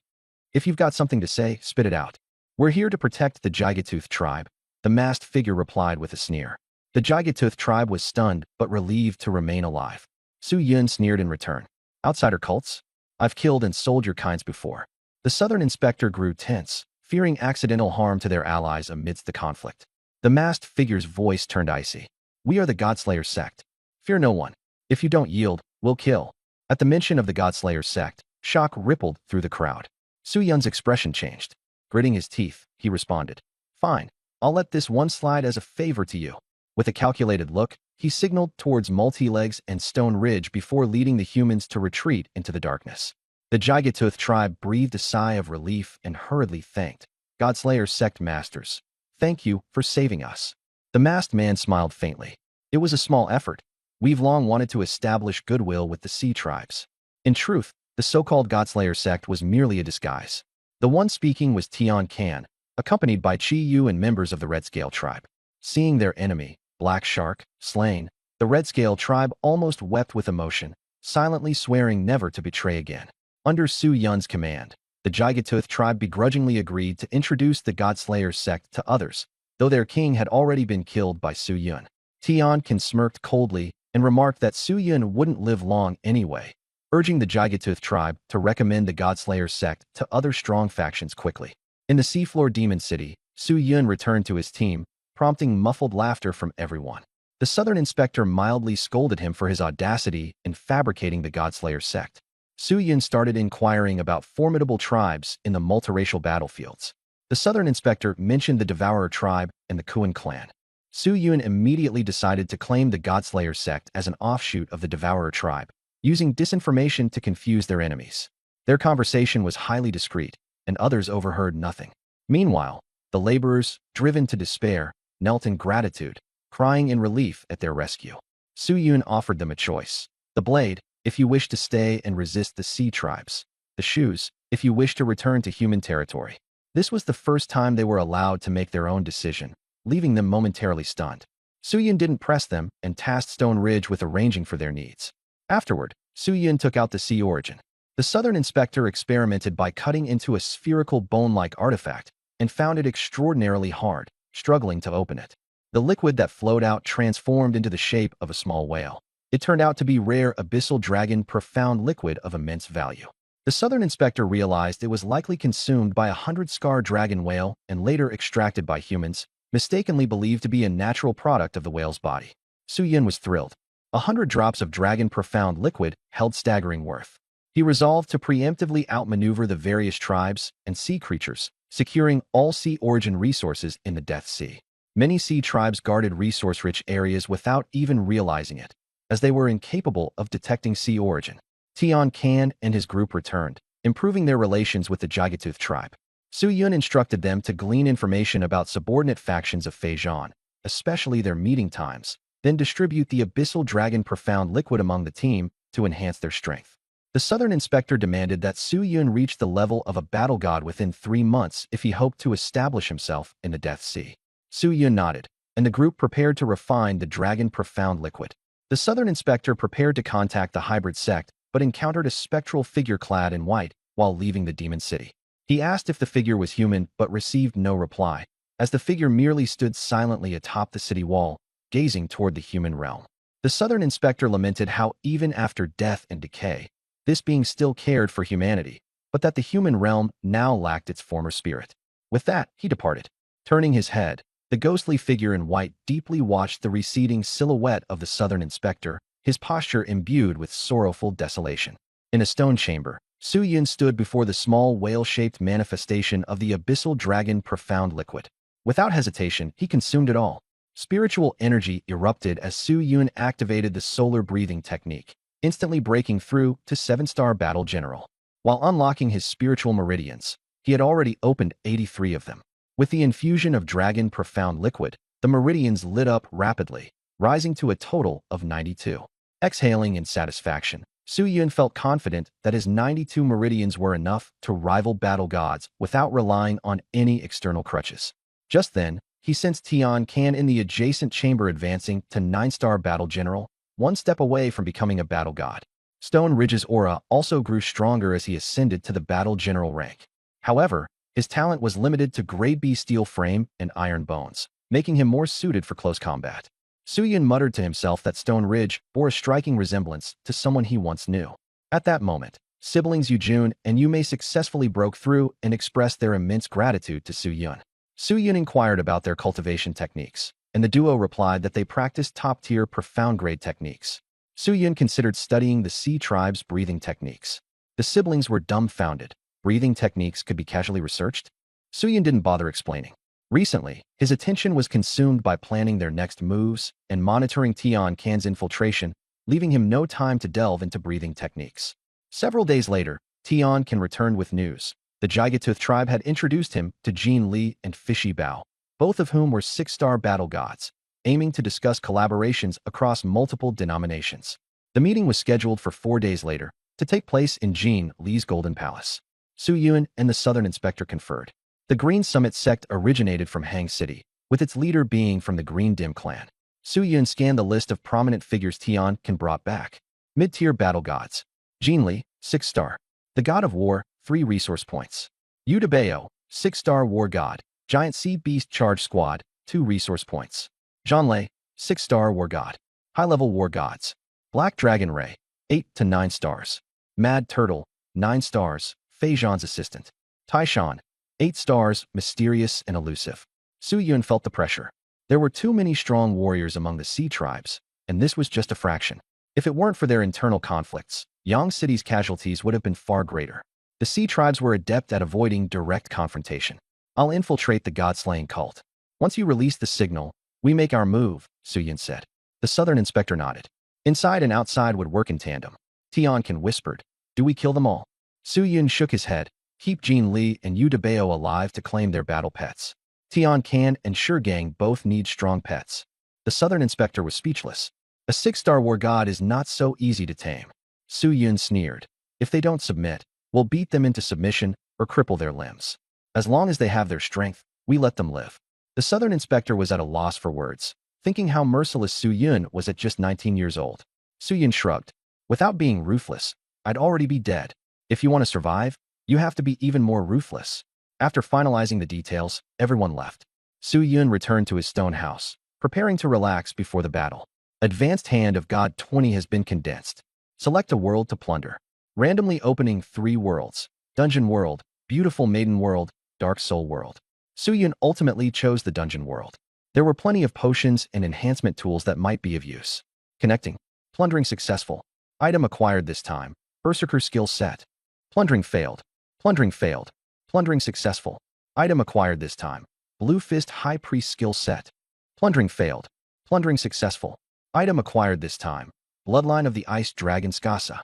If you've got something to say, spit it out. We're here to protect the Gigatooth tribe, the masked figure replied with a sneer. The Gigatooth tribe was stunned but relieved to remain alive. Su Yun sneered in return. Outsider cults? I've killed and sold your kinds before. The Southern Inspector grew tense, fearing accidental harm to their allies amidst the conflict. The masked figure's voice turned icy. We are the Godslayer sect. Fear no one. If you don't yield, we'll kill. At the mention of the Godslayer sect, shock rippled through the crowd. Su Yun's expression changed. Gritting his teeth, he responded. Fine, I'll let this one slide as a favor to you. With a calculated look, he signaled towards Multi-Legs and Stone Ridge before leading the humans to retreat into the darkness. The Gigatooth tribe breathed a sigh of relief and hurriedly thanked Godslayer sect masters. Thank you for saving us. The masked man smiled faintly. It was a small effort. We've long wanted to establish goodwill with the sea tribes. In truth, the so-called Godslayer sect was merely a disguise. The one speaking was Tian Kan, accompanied by Chi Yu and members of the Red Scale tribe. Seeing their enemy, Black Shark, slain, the Red Scale tribe almost wept with emotion, silently swearing never to betray again. Under Su Yun's command, the Gigatooth tribe begrudgingly agreed to introduce the Godslayer sect to others, though their king had already been killed by Su Yun. Tian Kan smirked coldly and remarked that Su Yun wouldn't live long anyway, urging the Gigatooth tribe to recommend the Godslayer sect to other strong factions quickly. In the seafloor demon city, Su Yun returned to his team, prompting muffled laughter from everyone. The Southern Inspector mildly scolded him for his audacity in fabricating the Godslayer sect. Su Yun started inquiring about formidable tribes in the multiracial battlefields. The Southern Inspector mentioned the Devourer tribe and the Kuan clan. Su Yun immediately decided to claim the Godslayer sect as an offshoot of the Devourer tribe, using disinformation to confuse their enemies. Their conversation was highly discreet, and others overheard nothing. Meanwhile, the laborers, driven to despair, knelt in gratitude, crying in relief at their rescue. Su Yun offered them a choice. The blade, if you wish to stay and resist the sea tribes. The shoes, if you wish to return to human territory. This was the first time they were allowed to make their own decision, leaving them momentarily stunned. Su Yun didn't press them and tasked Stone Ridge with arranging for their needs. Afterward, Su Yun took out the sea origin. The Southern Inspector experimented by cutting into a spherical bone-like artifact and found it extraordinarily hard, struggling to open it. The liquid that flowed out transformed into the shape of a small whale. It turned out to be rare abyssal dragon profound liquid of immense value. The Southern Inspector realized it was likely consumed by a 100-scar dragon whale and later extracted by humans, mistakenly believed to be a natural product of the whale's body. Su Yun was thrilled. 100 drops of dragon profound liquid held staggering worth. He resolved to preemptively outmaneuver the various tribes and sea creatures, securing all sea origin resources in the Death Sea. Many sea tribes guarded resource-rich areas without even realizing it, as they were incapable of detecting sea origin. Tian Kan and his group returned, improving their relations with the Gigatooth tribe. Su Yun instructed them to glean information about subordinate factions of Feijan, especially their meeting times, then distribute the abyssal dragon profound liquid among the team to enhance their strength. The Southern Inspector demanded that Su Yun reach the level of a battle god within 3 months if he hoped to establish himself in the Death Sea. Su Yun nodded, and the group prepared to refine the dragon profound liquid. The Southern Inspector prepared to contact the hybrid sect, but encountered a spectral figure clad in white while leaving the demon city. He asked if the figure was human but received no reply, as the figure merely stood silently atop the city wall, gazing toward the human realm. The Southern Inspector lamented how even after death and decay, this being still cared for humanity, but that the human realm now lacked its former spirit. With that, he departed. Turning his head, the ghostly figure in white deeply watched the receding silhouette of the southern inspector, his posture imbued with sorrowful desolation. In a stone chamber, Su Yun stood before the small whale-shaped manifestation of the abyssal dragon profound liquid. Without hesitation, he consumed it all. Spiritual energy erupted as Su Yun activated the solar breathing technique, instantly breaking through to 7-star battle general. While unlocking his spiritual meridians, he had already opened 83 of them. With the infusion of dragon profound liquid, the meridians lit up rapidly, rising to a total of 92. Exhaling in satisfaction, Su Yun felt confident that his 92 meridians were enough to rival battle gods without relying on any external crutches. Just then, he sensed Tian Can in the adjacent chamber advancing to 9-star battle general, one step away from becoming a battle god. Stone Ridge's aura also grew stronger as he ascended to the battle general rank. However, his talent was limited to grade B steel frame and iron bones, making him more suited for close combat. Su Yun muttered to himself that Stone Ridge bore a striking resemblance to someone he once knew. At that moment, siblings Yujun and Yumei successfully broke through and expressed their immense gratitude to Su Yun. Su Yun inquired about their cultivation techniques, and the duo replied that they practiced top-tier profound-grade techniques. Su Yun considered studying the Sea Tribe's breathing techniques. The siblings were dumbfounded. Breathing techniques could be casually researched? Su Yun didn't bother explaining. Recently, his attention was consumed by planning their next moves and monitoring Tian Can's infiltration, leaving him no time to delve into breathing techniques. Several days later, Tian Can returned with news. The Jigatuth tribe had introduced him to Jin Li and Fishy Bao, both of whom were 6-star battle gods, aiming to discuss collaborations across multiple denominations. The meeting was scheduled for 4 days later, to take place in Jin Li's Golden Palace. Su Yun and the Southern Inspector conferred. The Green Summit sect originated from Hang City, with its leader being from the Green Dim clan. Su Yun scanned the list of prominent figures Tian Can brought back. Mid-tier battle gods. Jin Li, 6-star. The God of War, 3 resource points. Yu Debao, 6-star war god. Giant Sea Beast Charge Squad, 2 resource points. Zhanlei, 6-star war god. High-level war gods. Black Dragon Ray, 8 to 9 stars. Mad Turtle, 9 stars. Fei Zhan's assistant. Taishan, 8 stars, mysterious and elusive. Su Yun felt the pressure. There were too many strong warriors among the Sea Tribes, and this was just a fraction. If it weren't for their internal conflicts, Yang City's casualties would have been far greater. The Sea Tribes were adept at avoiding direct confrontation. I'll infiltrate the god-slaying cult. Once you release the signal, we make our move, Su Yun said. The Southern Inspector nodded. Inside and outside would work in tandem. Tian Can whispered, do we kill them all? Su Yun shook his head. Keep Jin Li and Yu Debao alive to claim their battle pets. Tian Can and Gang both need strong pets. The Southern Inspector was speechless. A 6-star war god is not so easy to tame. Su Yun sneered. If they don't submit, we'll beat them into submission or cripple their limbs. As long as they have their strength, we let them live. The Southern Inspector was at a loss for words, thinking how merciless Su Yun was at just 19 years old. Su Yun shrugged. Without being ruthless, I'd already be dead. If you want to survive, you have to be even more ruthless. After finalizing the details, everyone left. Su Yun returned to his stone house, preparing to relax before the battle. Advanced Hand of God 20 has been condensed. Select a world to plunder. Randomly opening 3 worlds. Dungeon World, Beautiful Maiden World, Dark Soul World. Su Yun ultimately chose the Dungeon World. There were plenty of potions and enhancement tools that might be of use. Connecting. Plundering successful. Item acquired this time. Berserker skill set. Plundering failed. Plundering failed. Plundering successful. Item acquired this time. Blue Fist High Priest skill set. Plundering failed. Plundering successful. Item acquired this time. Bloodline of the Ice Dragon Skasa.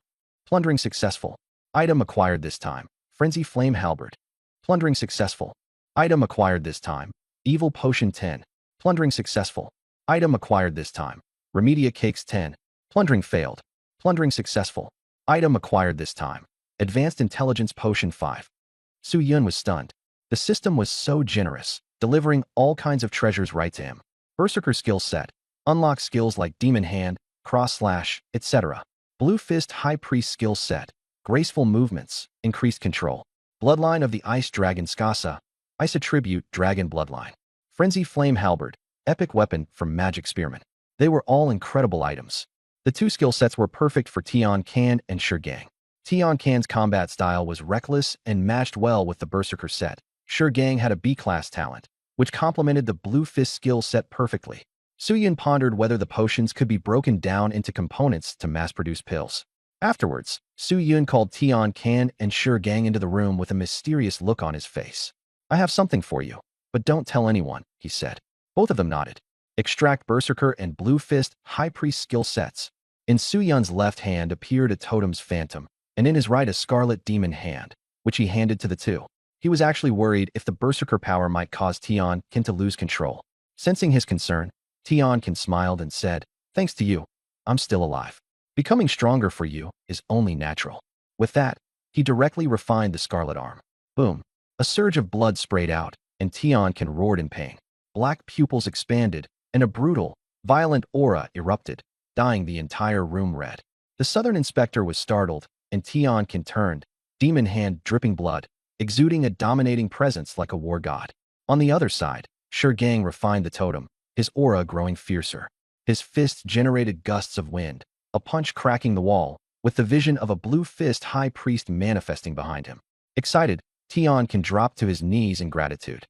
Plundering successful. Item acquired this time. Frenzy Flame Halberd. Plundering successful. Item acquired this time. Evil Potion 10. Plundering successful. Item acquired this time. Remedia Cakes 10. Plundering failed. Plundering successful. Item acquired this time. Advanced Intelligence Potion 5. Su Yun was stunned. The system was so generous, delivering all kinds of treasures right to him. Berserker skill set. Unlock skills like Demon Hand, Cross Slash, etc. Blue Fist High Priest skill set. Graceful movements, increased control. Bloodline of the Ice Dragon Skasa. Ice Attribute Dragon Bloodline. Frenzy Flame Halberd. Epic weapon from Magic Spearman. They were all incredible items. The 2 skill sets were perfect for Tian Can and Gang. Tian Can's combat style was reckless and matched well with the Berserker set, Gang had a B-class talent, which complemented the blue fist skill set perfectly. Yun pondered whether the potions could be broken down into components to mass-produce pills. Afterwards, Yun called Tian Can and Gang into the room with a mysterious look on his face. I have something for you, but don't tell anyone, he said. Both of them nodded. Extract Berserker and Blue Fist High Priest skill sets. In Yun's left hand appeared a totem's phantom, and in his right a scarlet demon hand, which he handed to the two. He was actually worried if the Berserker power might cause Tian Can to lose control. Sensing his concern, Tian Can smiled and said, "Thanks to you, I'm still alive. Becoming stronger for you is only natural." With that, he directly refined the scarlet arm. Boom. A surge of blood sprayed out, and Tian Can roared in pain. Black pupils expanded, and a brutal, violent aura erupted, dyeing the entire room red. The Southern Inspector was startled, and Tian Can turned, demon hand dripping blood, exuding a dominating presence like a war god. On the other side, Gang refined the totem, his aura growing fiercer. His fists generated gusts of wind, a punch cracking the wall, with the vision of a blue fist high priest manifesting behind him. Excited, Tian Can dropped to his knees in gratitude.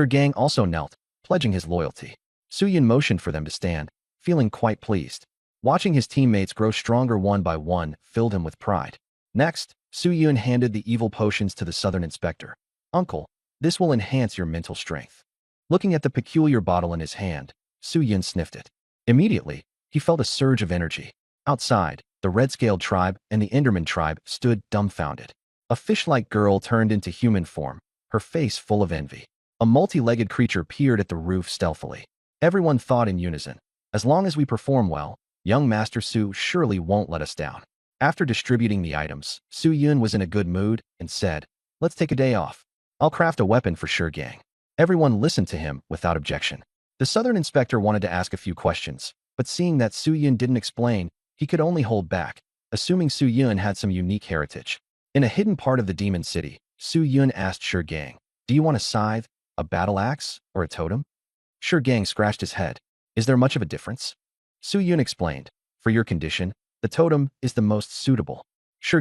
Gang also knelt, pledging his loyalty. Yun motioned for them to stand, feeling quite pleased. Watching his teammates grow stronger one by one filled him with pride. Next, Yun handed the evil potions to the Southern Inspector. "Uncle, this will enhance your mental strength." Looking at the peculiar bottle in his hand, Yun sniffed it. Immediately, he felt a surge of energy. Outside, the red-scaled tribe and the Enderman tribe stood dumbfounded. A fish-like girl turned into human form, her face full of envy. A multi-legged creature peered at the roof stealthily. Everyone thought in unison, as long as we perform well, young Master Su surely won't let us down. After distributing the items, Yun was in a good mood and said, "Let's take a day off. I'll craft a weapon for Gang." Everyone listened to him without objection. The Southern Inspector wanted to ask a few questions, but seeing that Yun didn't explain, he could only hold back, assuming Yun had some unique heritage. In a hidden part of the Demon City, Yun asked Gang, "Do you want a scythe, a battle axe, or a totem?" Gang scratched his head. "Is there much of a difference?" Yun explained, "For your condition, the totem is the most suitable."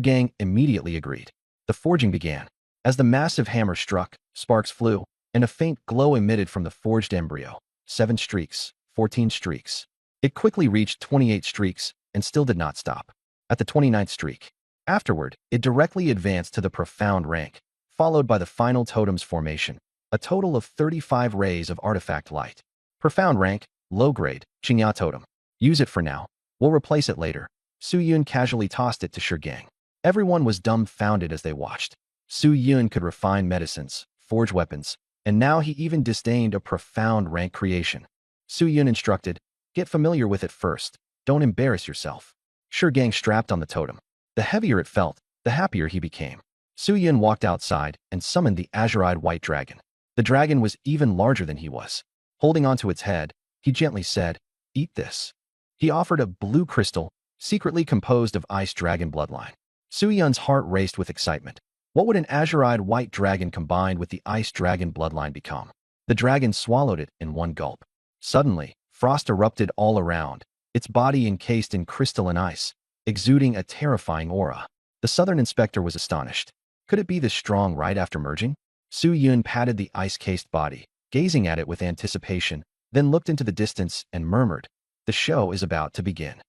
Gang immediately agreed. The forging began. As the massive hammer struck, sparks flew, and a faint glow emitted from the forged embryo. 7 streaks, 14 streaks. It quickly reached 28 streaks and still did not stop. At the 29th streak. Afterward, it directly advanced to the profound rank, followed by the final totem's formation, a total of 35 rays of artifact light. Profound rank, low grade, Qingya totem. Use it for now. We'll replace it later. Yun casually tossed it to Gang. Everyone was dumbfounded as they watched. Yun could refine medicines, forge weapons, and now he even disdained a profound rank creation. Yun instructed, "Get familiar with it first. Don't embarrass yourself." Gang strapped on the totem. The heavier it felt, the happier he became. Yun walked outside and summoned the azure-eyed white dragon. The dragon was even larger than he was. Holding onto its head, he gently said, "Eat this." He offered a blue crystal, secretly composed of ice dragon bloodline. Yun's heart raced with excitement. What would an azure-eyed white dragon combined with the ice dragon bloodline become? The dragon swallowed it in one gulp. Suddenly, frost erupted all around, its body encased in crystalline ice, exuding a terrifying aura. The Southern Inspector was astonished. Could it be this strong right after merging? Yun patted the ice-cased body, gazing at it with anticipation, then looked into the distance and murmured, "The show is about to begin."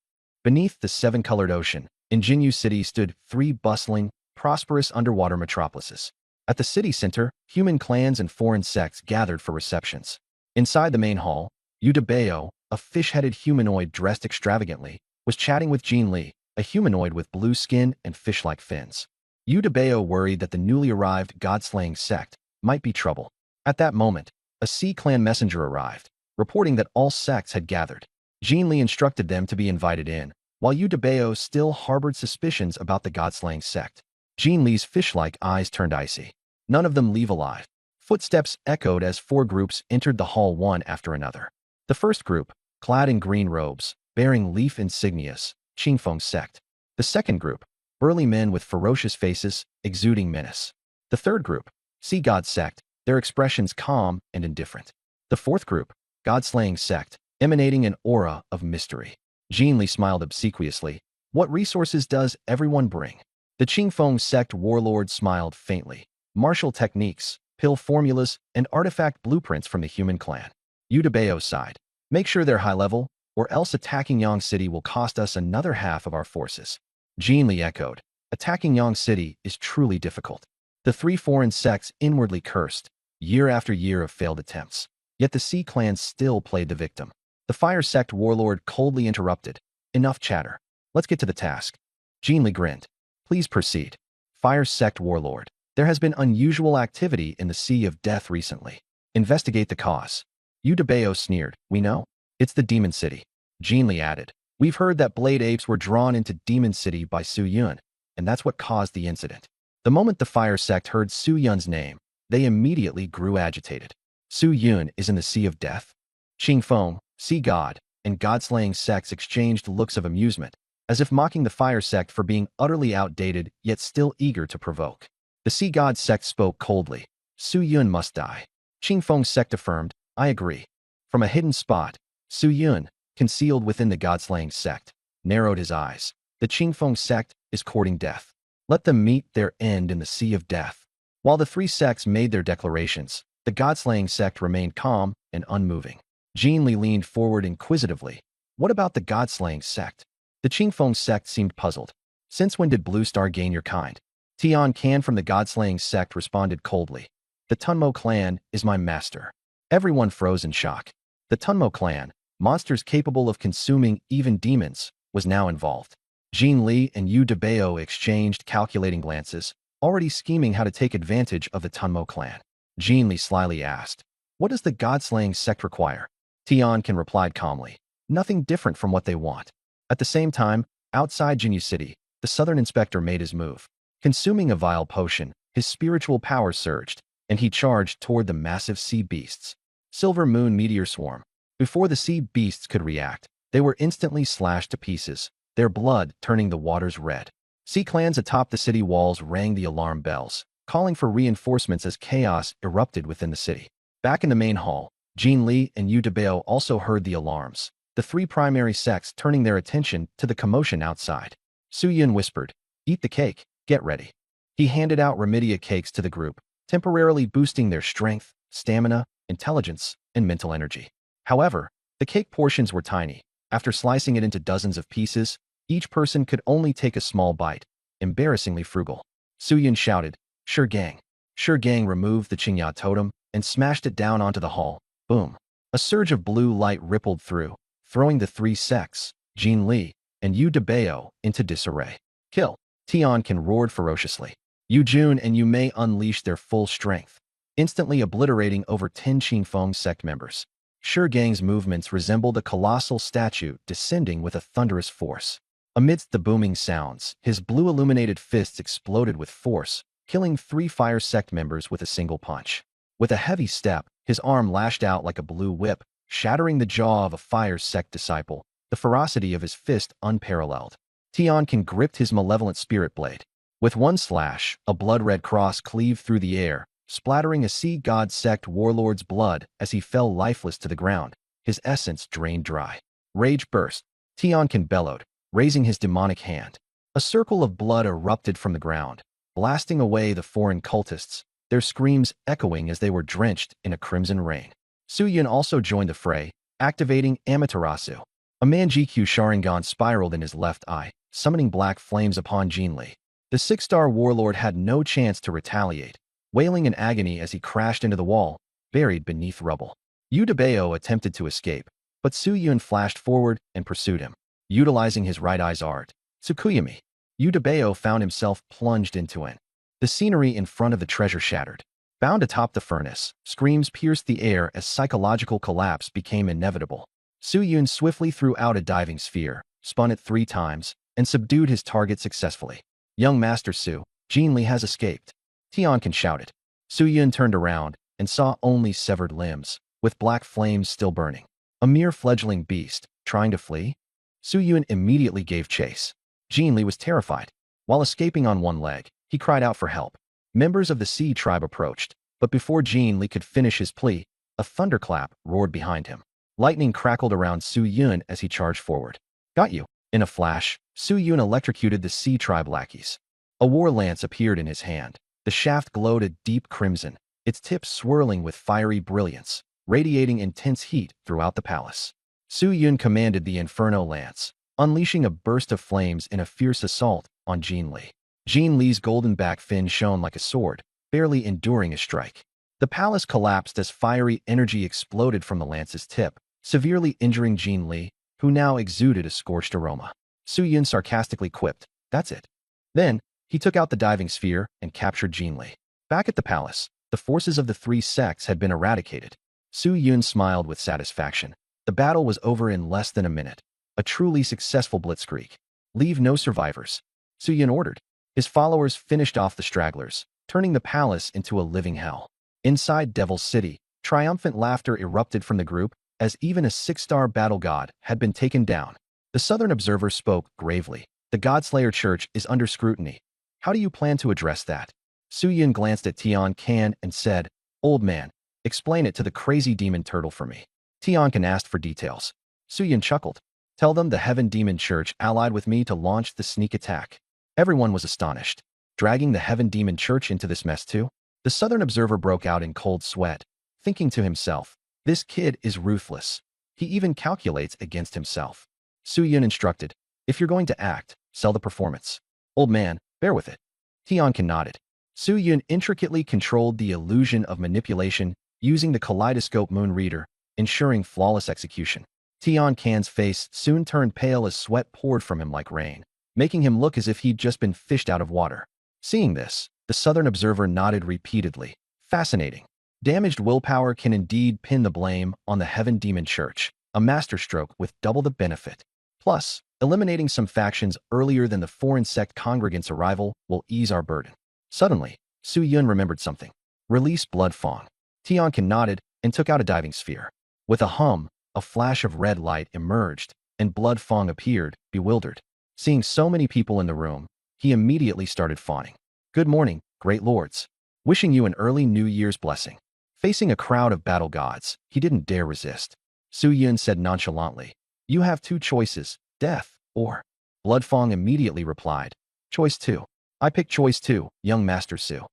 Beneath the 7-colored ocean, in Jinyu City stood 3 bustling, prosperous underwater metropolises. At the city center, human clans and foreign sects gathered for receptions. Inside the main hall, Yudabeo, a fish-headed humanoid dressed extravagantly, was chatting with Jean Li, a humanoid with blue skin and fish-like fins. Yudabeo worried that the newly arrived god-slaying sect might be trouble. At that moment, a Sea Clan messenger arrived, reporting that all sects had gathered. Jean Li instructed them to be invited in, while Yudabeo still harbored suspicions about the god-slaying sect. Jean Li's fish-like eyes turned icy. None of them leave alive. Footsteps echoed as 4 groups entered the hall one after another. The first group, clad in green robes, bearing leaf insignias, Qingfeng sect. The second group, burly men with ferocious faces, exuding menace. The third group, Sea God sect, their expressions calm and indifferent. The fourth group, God-slaying sect, emanating an aura of mystery. Jean Li smiled obsequiously. What resources does everyone bring? The Qingfeng sect warlord smiled faintly. Martial techniques, pill formulas, and artifact blueprints from the human clan. Udabeo sighed. Make sure they're high level, or else attacking Yang City will cost us another half of our forces. Jinli echoed. Attacking Yang City is truly difficult. The three foreign sects inwardly cursed, year after year of failed attempts. Yet the Sea clan still played the victim. The Fire sect warlord coldly interrupted. Enough chatter. Let's get to the task. Jinli grinned. Please proceed. Fire sect warlord. There has been unusual activity in the Sea of Death recently. Investigate the cause. Udabeo sneered. We know. It's the Demon City. Jinli added. We've heard that blade apes were drawn into Demon City by Su Yun, and that's what caused the incident. The moment the Fire sect heard Su Yun's name, they immediately grew agitated. Su Yun is in the Sea of Death? Qingfeng, Sea God, and God-slaying sects exchanged looks of amusement, as if mocking the Fire sect for being utterly outdated yet still eager to provoke. The Sea God sect spoke coldly. Su Yun must die. Qingfeng sect affirmed, I agree. From a hidden spot, Su Yun, concealed within the God-slaying sect, narrowed his eyes. The Qingfeng sect is courting death. Let them meet their end in the Sea of Death. While the three sects made their declarations, the God-slaying sect remained calm and unmoving. Jinli leaned forward inquisitively. What about the God-slaying sect? The Qingfeng sect seemed puzzled. Since when did Blue Star gain your kind? Tian Can from the God-slaying sect responded coldly. The Tunmo clan is my master. Everyone froze in shock. The Tunmo clan, monsters capable of consuming even demons, was now involved. Jin Li and Yu Debao exchanged calculating glances, already scheming how to take advantage of the Tunmo clan. Jin Li slyly asked, what does the God-slaying sect require? Tian Can replied calmly, nothing different from what they want. At the same time, outside Jinyu City, the southern inspector made his move. Consuming a vile potion, his spiritual power surged, and he charged toward the massive sea beasts. Silver Moon Meteor Swarm. Before the sea beasts could react, they were instantly slashed to pieces, their blood turning the waters red. Sea clans atop the city walls rang the alarm bells, calling for reinforcements as chaos erupted within the city. Back in the main hall, Jin Li and Yu Debao also heard the alarms, the three primary sects turning their attention to the commotion outside. Su Yun whispered, eat the cake, get ready. He handed out Remedia cakes to the group, temporarily boosting their strength, stamina, intelligence, and mental energy. However, the cake portions were tiny. After slicing it into dozens of pieces, each person could only take a small bite, embarrassingly frugal. Su Yun shouted, Sure gang. Sure gang removed the Qingya totem and smashed it down onto the hall. Boom. A surge of blue light rippled through, throwing the three sects, Jin Li and Yu Debao, into disarray. Kill. Tian Can roared ferociously. Yu Jun and Yu Mei unleashed their full strength, instantly obliterating over 10 Qingfeng sect members. Sure Gang's movements resembled a colossal statue descending with a thunderous force. Amidst the booming sounds, his blue-illuminated fists exploded with force, killing 3 fire sect members with a single punch. With a heavy step, his arm lashed out like a blue whip, shattering the jaw of a fire sect disciple, the ferocity of his fist unparalleled. Tian Can gripped his malevolent spirit blade. With one slash, a blood-red cross cleaved through the air, splattering a sea god sect warlord's blood as he fell lifeless to the ground, his essence drained dry. Rage burst. Tian Can bellowed, raising his demonic hand. A circle of blood erupted from the ground, blasting away the foreign cultists, their screams echoing as they were drenched in a crimson rain. Su Yun also joined the fray, activating Amaterasu. A Manjikyu Sharingan spiraled in his left eye, summoning black flames upon Jin Li. The six-star warlord had no chance to retaliate, wailing in agony as he crashed into the wall, buried beneath rubble. Yu Debao attempted to escape, but Su Yun flashed forward and pursued him. Utilizing his right eye's art, Tsukuyami, Yu Debao found himself plunged into it. The scenery in front of the treasure shattered. Bound atop the furnace, screams pierced the air as psychological collapse became inevitable. Su Yun swiftly threw out a diving sphere, spun it 3 times, and subdued his target successfully. Young Master Su, Jin Li has escaped. Tian Can shouted. Su Yun turned around and saw only severed limbs, with black flames still burning. A mere fledgling beast, trying to flee? Su Yun immediately gave chase. Jin Li was terrified. While escaping on one leg, he cried out for help. Members of the Sea tribe approached, but before Jin Li could finish his plea, a thunderclap roared behind him. Lightning crackled around Su Yun as he charged forward. Got you. In a flash, Su Yun electrocuted the Sea tribe lackeys. A war lance appeared in his hand. The shaft glowed a deep crimson, its tip swirling with fiery brilliance, radiating intense heat throughout the palace. Su Yun commanded the Inferno Lance, unleashing a burst of flames in a fierce assault on Jean Li. Jean Li's golden back fin shone like a sword, barely enduring a strike. The palace collapsed as fiery energy exploded from the lance's tip, severely injuring Jean Li, who now exuded a scorched aroma. Su Yun sarcastically quipped, "That's it." Then, he took out the diving sphere and captured Jean Li. Back at the palace, the forces of the three sects had been eradicated. Su Yun smiled with satisfaction. The battle was over in less than a minute. A truly successful blitzkrieg. Leave no survivors, Su Yun ordered. His followers finished off the stragglers, turning the palace into a living hell. Inside Devil's City, triumphant laughter erupted from the group as even a six-star battle god had been taken down. The Southern Observer spoke gravely. "The Godslayer Church is under scrutiny. How do you plan to address that?" Su Yun glanced at Tian Can and said, "Old man, explain it to the crazy demon turtle for me." Tian Can asked for details. Su Yun chuckled. "Tell them the Heaven Demon Church allied with me to launch the sneak attack." Everyone was astonished. Dragging the Heaven Demon Church into this mess too? The Southern Observer broke out in cold sweat, thinking to himself, "This kid is ruthless. He even calculates against himself." Su Yun instructed, "If you're going to act, sell the performance. Old man, bear with it." Tian Can nodded. Su Yun intricately controlled the illusion of manipulation using the kaleidoscope moon reader, ensuring flawless execution. Tian Can's face soon turned pale as sweat poured from him like rain, making him look as if he'd just been fished out of water. Seeing this, the Southern Observer nodded repeatedly. Fascinating. Damaged willpower can indeed pin the blame on the Heaven Demon Church, a masterstroke with double the benefit. Plus, eliminating some factions earlier than the foreign sect congregants' arrival will ease our burden. Suddenly, Su Yun remembered something. Release Blood Fong. Tian Can nodded and took out a diving sphere. With a hum, a flash of red light emerged, and Blood Fong appeared, bewildered. Seeing so many people in the room, he immediately started fawning. "Good morning, great lords. Wishing you an early New Year's blessing." Facing a crowd of battle gods, he didn't dare resist. Su Yun said nonchalantly, "You have two choices, death or..." Blood Fong immediately replied, "Choice 2. I pick choice 2, young Master Su."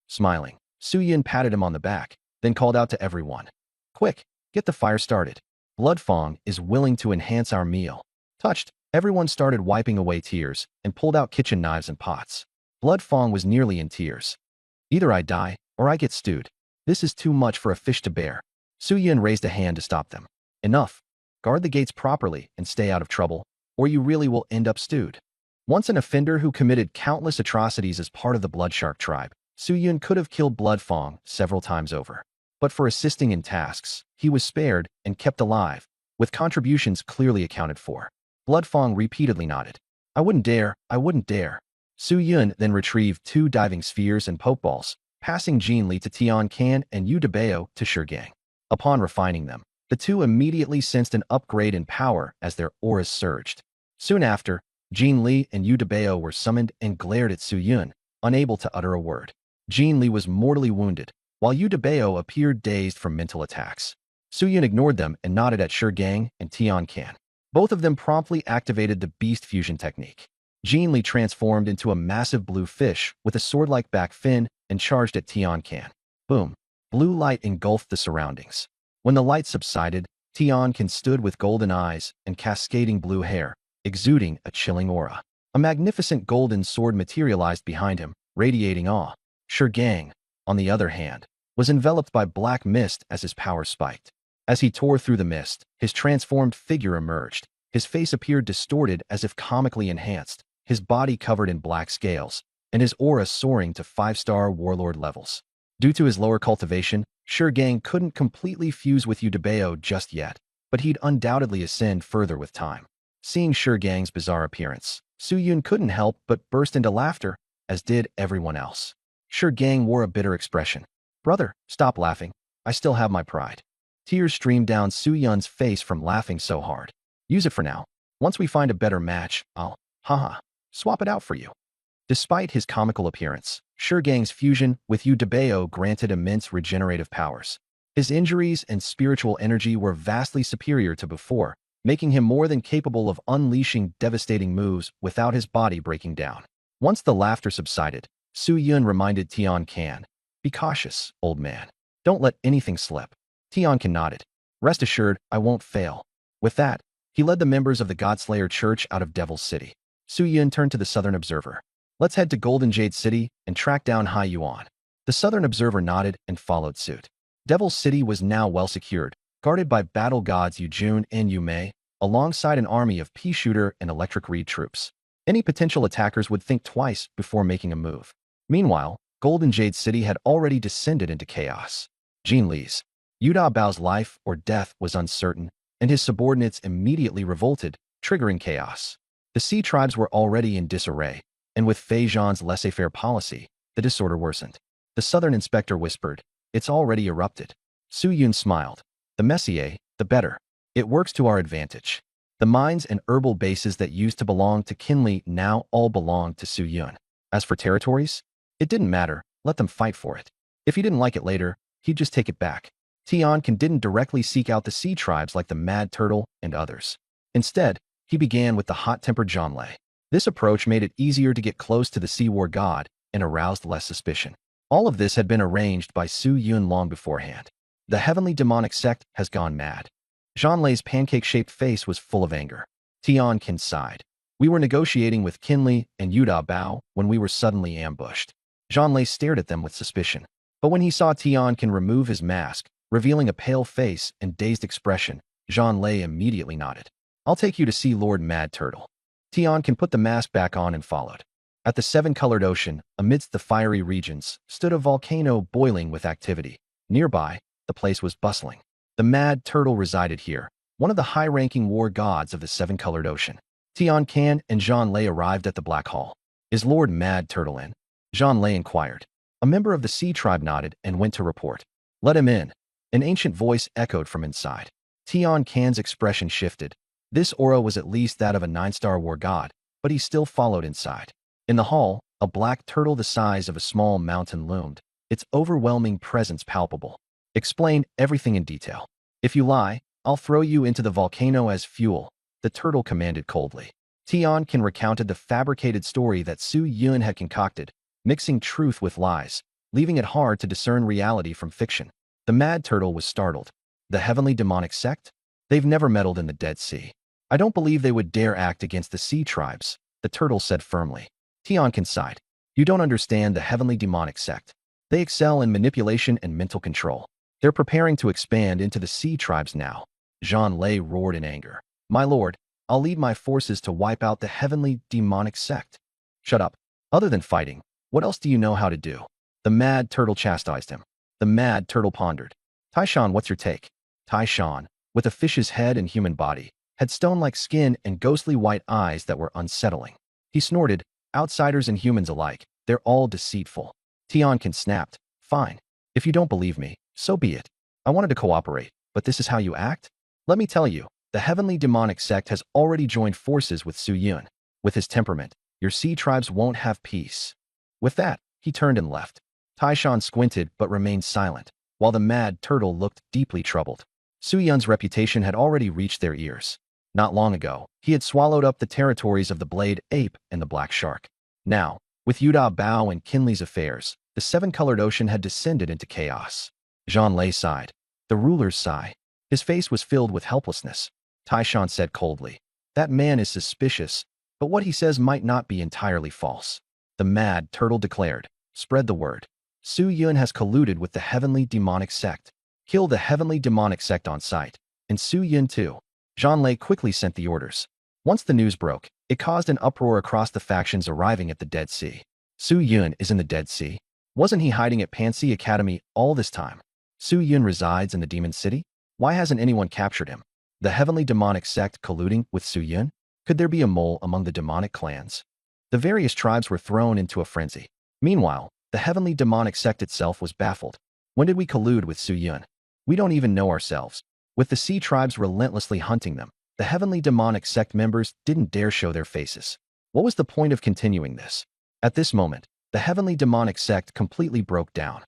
Smiling, Su Yun patted him on the back, then called out to everyone, "Quick, get the fire started. Blood Fong is willing to enhance our meal." Touched, everyone started wiping away tears and pulled out kitchen knives and pots. Blood Fong was nearly in tears. "Either I die, or I get stewed. This is too much for a fish to bear." Su Yun raised a hand to stop them. "Enough. Guard the gates properly and stay out of trouble, or you really will end up stewed." Once an offender who committed countless atrocities as part of the Bloodshark tribe, Su Yun could have killed Blood Fong several times over. But for assisting in tasks, he was spared and kept alive, with contributions clearly accounted for. Blood Fong repeatedly nodded. "I wouldn't dare, I wouldn't dare." Su Yun then retrieved 2 diving spheres and pokeballs, passing Jean Li to Tian Can and Yu Debao to Shigang. Upon refining them, the two immediately sensed an upgrade in power as their auras surged. Soon after, Jean Li and Yu Debao were summoned and glared at Su Yun, unable to utter a word. Jean Li was mortally wounded, while Yu Debao appeared dazed from mental attacks. Su Yun ignored them and nodded at Shigang and Tian Can. Both of them promptly activated the beast fusion technique. Jean Li transformed into a massive blue fish with a sword-like back fin and charged at Tian Can. Boom! Blue light engulfed the surroundings. When the light subsided, Tian Can stood with golden eyes and cascading blue hair, exuding a chilling aura. A magnificent golden sword materialized behind him, radiating awe. Shigang, on the other hand, was enveloped by black mist as his power spiked. As he tore through the mist, his transformed figure emerged. His face appeared distorted as if comically enhanced, his body covered in black scales, and his aura soaring to 5-star warlord levels. Due to his lower cultivation, Shigang couldn't completely fuse with Yu Debao just yet, but he'd undoubtedly ascend further with time. Seeing Shigang's bizarre appearance, Su Yun couldn't help but burst into laughter, as did everyone else. Shigang wore a bitter expression. "Brother, stop laughing. I still have my pride." Tears streamed down Su Yun's face from laughing so hard. "Use it for now. Once we find a better match, I'll, swap it out for you." Despite his comical appearance, Shigang's fusion with Yu Debao granted immense regenerative powers. His injuries and spiritual energy were vastly superior to before, making him more than capable of unleashing devastating moves without his body breaking down. Once the laughter subsided, Su Yun reminded Tian Can, Be cautious, old man. Don't let anything slip. Tiankin nodded. Rest assured, I won't fail. With that, he led the members of the Godslayer Church out of Devil's City. Su Yun turned to the Southern Observer. Let's head to Golden Jade City and track down Hai Yuan. The Southern Observer nodded and followed suit. Devil's City was now well secured, guarded by battle gods Yu Jun and Yu Mei, alongside an army of pea shooter and electric reed troops. Any potential attackers would think twice before making a move. Meanwhile, Golden Jade City had already descended into chaos. Jin Li's Yuda Bao's life or death was uncertain, and his subordinates immediately revolted, triggering chaos. The Sea tribes were already in disarray, and with Fei Zhan's laissez-faire policy, the disorder worsened. The Southern Inspector whispered, "It's already erupted." Su Yun smiled. "The messier, the better. It works to our advantage." The mines and herbal bases that used to belong to Qinli now all belonged to Su Yun. As for territories, it didn't matter, let them fight for it. If he didn't like it later, he'd just take it back. Tiankin didn't directly seek out the Sea tribes like the Mad Turtle and others. Instead, he began with the hot-tempered Zhanlei. This approach made it easier to get close to the Sea War god and aroused less suspicion. All of this had been arranged by Su Yun long beforehand. The heavenly demonic sect has gone mad. Zhanlei's pancake-shaped face was full of anger. Tiankin sighed. We were negotiating with Qinli and Yuda Bao when we were suddenly ambushed. Zhanlei stared at them with suspicion. But when he saw Tiankin remove his mask, revealing a pale face and dazed expression, Zhanlei immediately nodded. I'll take you to see Lord Mad Turtle. Tiankin put the mask back on and followed. At the seven-colored ocean, amidst the fiery regions, stood a volcano boiling with activity. Nearby, the place was bustling. The Mad Turtle resided here, one of the high-ranking war gods of the seven-colored ocean. Tiankin and Zhanlei arrived at the Black Hall. Is Lord Mad Turtle in? Zhanlei inquired. A member of the Sea tribe nodded and went to report. Let him in. An ancient voice echoed from inside. Tiankin's expression shifted. This aura was at least that of a nine-star war god, but he still followed inside. In the hall, a black turtle the size of a small mountain loomed, its overwhelming presence palpable. Explain everything in detail. If you lie, I'll throw you into the volcano as fuel, the turtle commanded coldly. Tiankin recounted the fabricated story that Su Yun had concocted, mixing truth with lies, leaving it hard to discern reality from fiction. The Mad Turtle was startled. The heavenly demonic sect? They've never meddled in the Dead Sea. I don't believe they would dare act against the Sea tribes, the turtle said firmly. Tiankin sighed. You don't understand the heavenly demonic sect. They excel in manipulation and mental control. They're preparing to expand into the Sea tribes now. Zhanlei roared in anger. My lord, I'll lead my forces to wipe out the heavenly demonic sect. Shut up. Other than fighting, what else do you know how to do? The Mad Turtle chastised him. The Mad Turtle pondered. Taishan, what's your take? Taishan, with a fish's head and human body, had stone-like skin and ghostly white eyes that were unsettling. He snorted, outsiders and humans alike, they're all deceitful. Tiankin snapped. Fine. If you don't believe me, so be it. I wanted to cooperate, but this is how you act? Let me tell you, the heavenly demonic sect has already joined forces with Su Yun. With his temperament, your Sea tribes won't have peace. With that, he turned and left. Taishan squinted but remained silent, while the Mad Turtle looked deeply troubled. Su Yun's reputation had already reached their ears. Not long ago, he had swallowed up the territories of the Blade Ape and the Black Shark. Now, with Yuda Bao and Qinli's affairs, the seven-colored ocean had descended into chaos. Zhanlei sighed. The ruler's sigh. His face was filled with helplessness. Taishan said coldly, that man is suspicious, but what he says might not be entirely false. The Mad Turtle declared, spread the word. Su Yun has colluded with the heavenly demonic sect. Kill the heavenly demonic sect on sight. And Su Yun too. Zhanlei quickly sent the orders. Once the news broke, it caused an uproar across the factions arriving at the Dead Sea. Su Yun is in the Dead Sea? Wasn't he hiding at Pansy Academy all this time? Su Yun resides in the Demon City? Why hasn't anyone captured him? The heavenly demonic sect colluding with Su Yun? Could there be a mole among the demonic clans? The various tribes were thrown into a frenzy. Meanwhile, the heavenly demonic sect itself was baffled. When did we collude with Su Yun? We don't even know ourselves. With the Sea tribes relentlessly hunting them, the heavenly demonic sect members didn't dare show their faces. What was the point of continuing this? At this moment, the heavenly demonic sect completely broke down.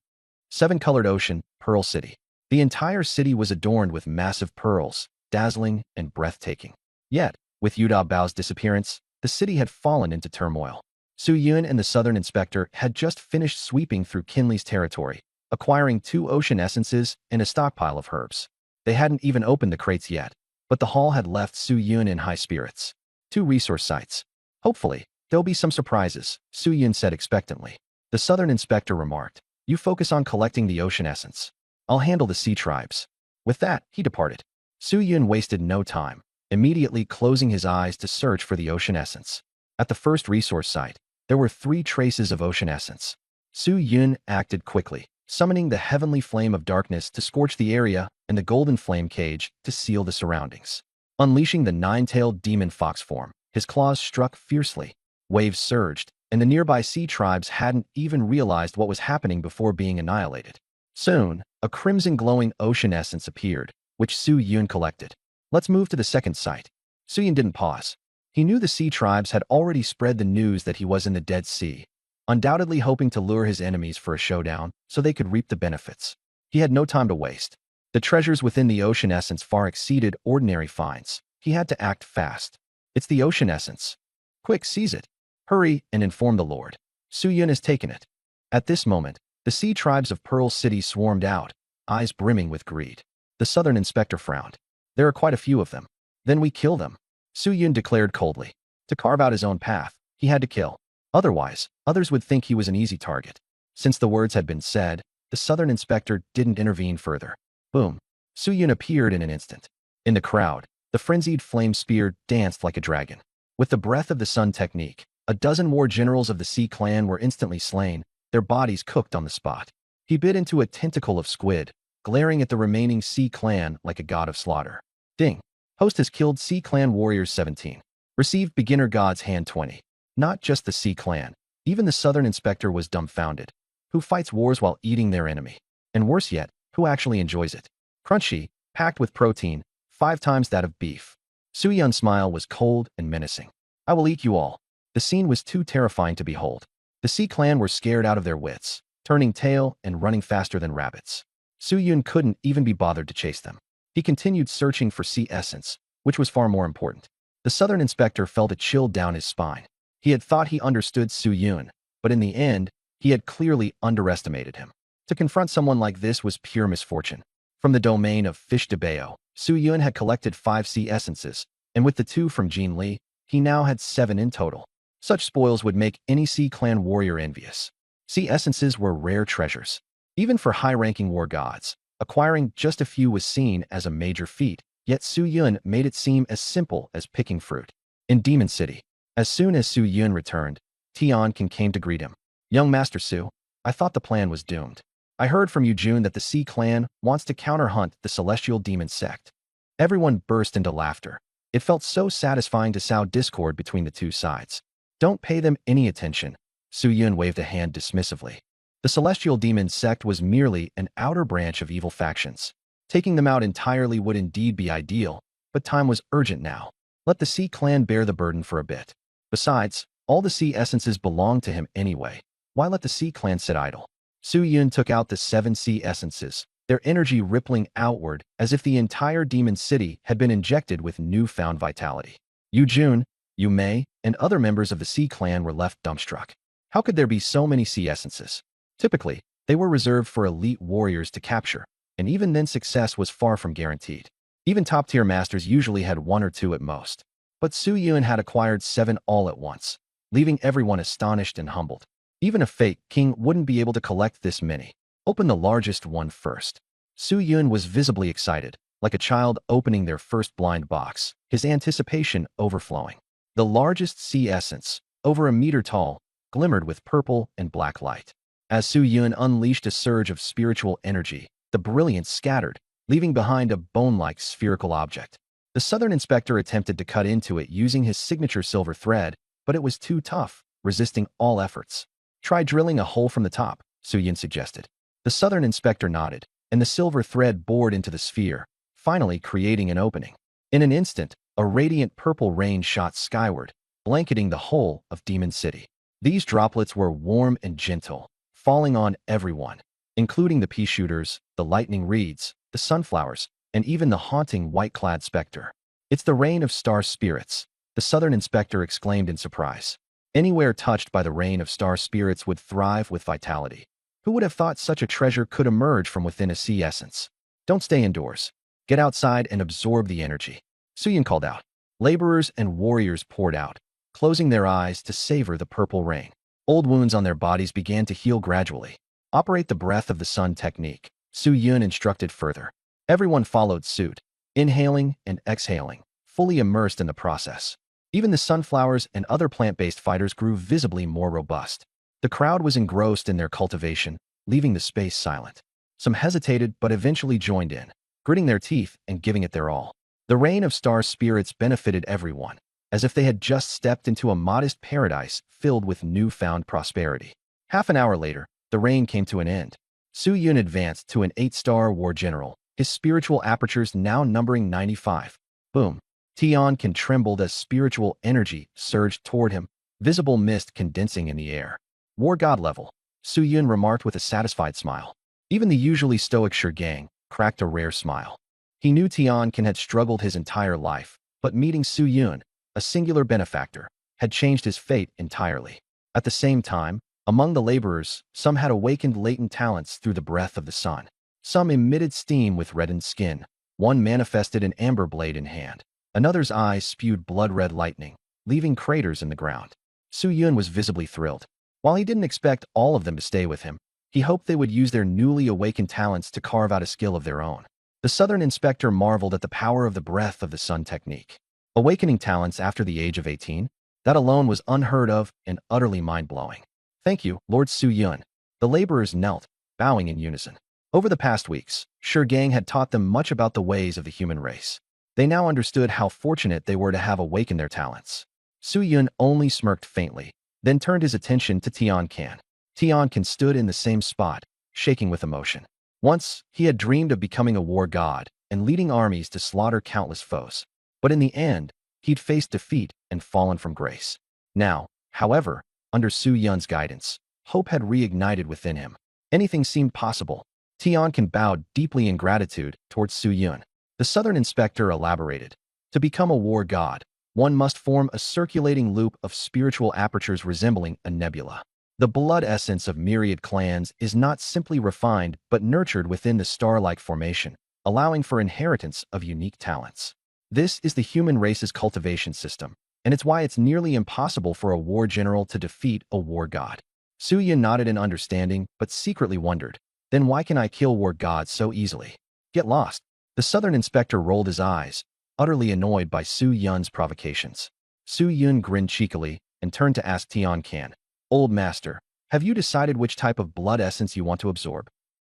Seven-colored ocean, Pearl City. The entire city was adorned with massive pearls, dazzling and breathtaking. Yet, with Yuda Bao's disappearance, the city had fallen into turmoil. Su Yun and the Southern Inspector had just finished sweeping through Kinley's territory, acquiring 2 ocean essences and a stockpile of herbs. They hadn't even opened the crates yet, but the haul had left Su Yun in high spirits. 2 resource sites. Hopefully, there'll be some surprises, Su Yun said expectantly. The Southern Inspector remarked, "You focus on collecting the ocean essence. I'll handle the sea tribes." With that, he departed. Su Yun wasted no time, immediately closing his eyes to search for the ocean essence. At the first resource site, there were 3 traces of ocean essence. Su Yun acted quickly, summoning the heavenly flame of darkness to scorch the area and the golden flame cage to seal the surroundings. Unleashing the 9-tailed demon fox form, his claws struck fiercely. Waves surged, and the nearby sea tribes hadn't even realized what was happening before being annihilated. Soon, a crimson glowing ocean essence appeared, which Su Yun collected. Let's move to the second site. Su Yun didn't pause. He knew the sea tribes had already spread the news that he was in the Dead Sea, undoubtedly hoping to lure his enemies for a showdown so they could reap the benefits. He had no time to waste. The treasures within the ocean essence far exceeded ordinary finds. He had to act fast. It's the ocean essence. Quick, seize it. Hurry and inform the Lord. Su Yun has taken it. At this moment, the sea tribes of Pearl City swarmed out, eyes brimming with greed. The Southern Inspector frowned. There are quite a few of them. Then we kill them, Su Yun declared coldly. To carve out his own path, he had to kill. Otherwise, others would think he was an easy target. Since the words had been said, the Southern Inspector didn't intervene further. Boom. Su Yun appeared in an instant. In the crowd, the frenzied flame spear danced like a dragon. With the breath of the sun technique, a dozen more generals of the Sea clan were instantly slain, their bodies cooked on the spot. He bit into a tentacle of squid, glaring at the remaining Sea clan like a god of slaughter. Ding. Host has killed Sea clan warriors 17. Received beginner god's hand 20. Not just the Sea clan. Even the Southern Inspector was dumbfounded. Who fights wars while eating their enemy? And worse yet, who actually enjoys it? Crunchy, packed with protein, 5 times that of beef. Su Yun's smile was cold and menacing. I will eat you all. The scene was too terrifying to behold. The Sea clan were scared out of their wits, turning tail and running faster than rabbits. Su Yun couldn't even be bothered to chase them. He continued searching for sea essence, which was far more important. The Southern Inspector felt a chill down his spine. He had thought he understood Su Yun, but in the end, he had clearly underestimated him. To confront someone like this was pure misfortune. From the domain of Fish de Bayo, Su Yun had collected 5 sea essences, and with the 2 from Jean Li, he now had 7 in total. Such spoils would make any Sea clan warrior envious. Sea essences were rare treasures. Even for high-ranking war gods, acquiring just a few was seen as a major feat, yet Su Yun made it seem as simple as picking fruit. In Demon City, as soon as Su Yun returned, Tiankin came to greet him. Young Master Su, I thought the plan was doomed. I heard from you, June, that the Sea clan wants to counterhunt the celestial demon sect. Everyone burst into laughter. It felt so satisfying to sow discord between the two sides. Don't pay them any attention. Su Yun waved a hand dismissively. The celestial demon sect was merely an outer branch of evil factions. Taking them out entirely would indeed be ideal, but time was urgent now. Let the Sea clan bear the burden for a bit. Besides, all the sea essences belonged to him anyway. Why let the Sea clan sit idle? Su Yun took out the 7 sea essences, their energy rippling outward as if the entire demon city had been injected with newfound vitality. Yu Jun, Yu Mei, and other members of the Sea clan were left dumbstruck. How could there be so many sea essences? Typically, they were reserved for elite warriors to capture, and even then success was far from guaranteed. Even top-tier masters usually had 1 or 2 at most. But Su Yun had acquired 7 all at once, leaving everyone astonished and humbled. Even a fake king wouldn't be able to collect this many. Open the largest one first. Su Yun was visibly excited, like a child opening their first blind box, his anticipation overflowing. The largest sea essence, over a meter tall, glimmered with purple and black light. As Su Yun unleashed a surge of spiritual energy, the brilliance scattered, leaving behind a bone-like spherical object. The Southern Inspector attempted to cut into it using his signature silver thread, but it was too tough, resisting all efforts. Try drilling a hole from the top, Su Yun suggested. The Southern Inspector nodded, and the silver thread bored into the sphere, finally creating an opening. In an instant, a radiant purple rain shot skyward, blanketing the whole of Demon City. These droplets were warm and gentle, falling on everyone, including the pea shooters, the lightning reeds, the sunflowers, and even the haunting white-clad specter. It's the rain of star spirits, the Southern Inspector exclaimed in surprise. Anywhere touched by the rain of star spirits would thrive with vitality. Who would have thought such a treasure could emerge from within a sea essence? Don't stay indoors. Get outside and absorb the energy. Suyun called out. Laborers and warriors poured out, closing their eyes to savor the purple rain. Old wounds on their bodies began to heal gradually. Operate the breath of the sun technique, Suyun instructed further. Everyone followed suit, inhaling and exhaling, fully immersed in the process. Even the sunflowers and other plant-based fighters grew visibly more robust. The crowd was engrossed in their cultivation, leaving the space silent. Some hesitated but eventually joined in, gritting their teeth and giving it their all. The rain of star spirits benefited everyone, as if they had just stepped into a modest paradise filled with newfound prosperity. Half an hour later, the rain came to an end. Suyun advanced to an 8-star war general, his spiritual apertures now numbering 95. Boom. Tiankin trembled as spiritual energy surged toward him, visible mist condensing in the air. War god level, Suyun remarked with a satisfied smile. Even the usually stoic Shurgang cracked a rare smile. He knew Tiankin had struggled his entire life, but meeting Suyun, a singular benefactor, had changed his fate entirely. At the same time, among the laborers, some had awakened latent talents through the breath of the sun. Some emitted steam with reddened skin. One manifested an amber blade in hand. Another's eyes spewed blood-red lightning, leaving craters in the ground. Suyun was visibly thrilled. While he didn't expect all of them to stay with him, he hoped they would use their newly awakened talents to carve out a skill of their own. The Southern Inspector marveled at the power of the breath of the sun technique. Awakening talents after the age of 18? That alone was unheard of and utterly mind-blowing. Thank you, Lord Suyun. The laborers knelt, bowing in unison. Over the past weeks, Shurgang had taught them much about the ways of the human race. They now understood how fortunate they were to have awakened their talents. Suyun only smirked faintly, then turned his attention to Tiankin. Tiankin stood in the same spot, shaking with emotion. Once, he had dreamed of becoming a war god and leading armies to slaughter countless foes. But in the end, he'd faced defeat and fallen from grace. Now, however, under Suyun's guidance, hope had reignited within him. Anything seemed possible. Tiankin bowed deeply in gratitude towards Suyun. The Southern Inspector elaborated. To become a war god, one must form a circulating loop of spiritual apertures resembling a nebula. The blood essence of myriad clans is not simply refined but nurtured within the star-like formation, allowing for inheritance of unique talents. This is the human race's cultivation system, and it's why it's nearly impossible for a war general to defeat a war god. Suyun nodded in understanding but secretly wondered, then why can I kill war gods so easily? Get lost. The Southern Inspector rolled his eyes, utterly annoyed by Suyun's provocations. Suyun grinned cheekily and turned to ask Tiankin, Old Master, have you decided which type of blood essence you want to absorb?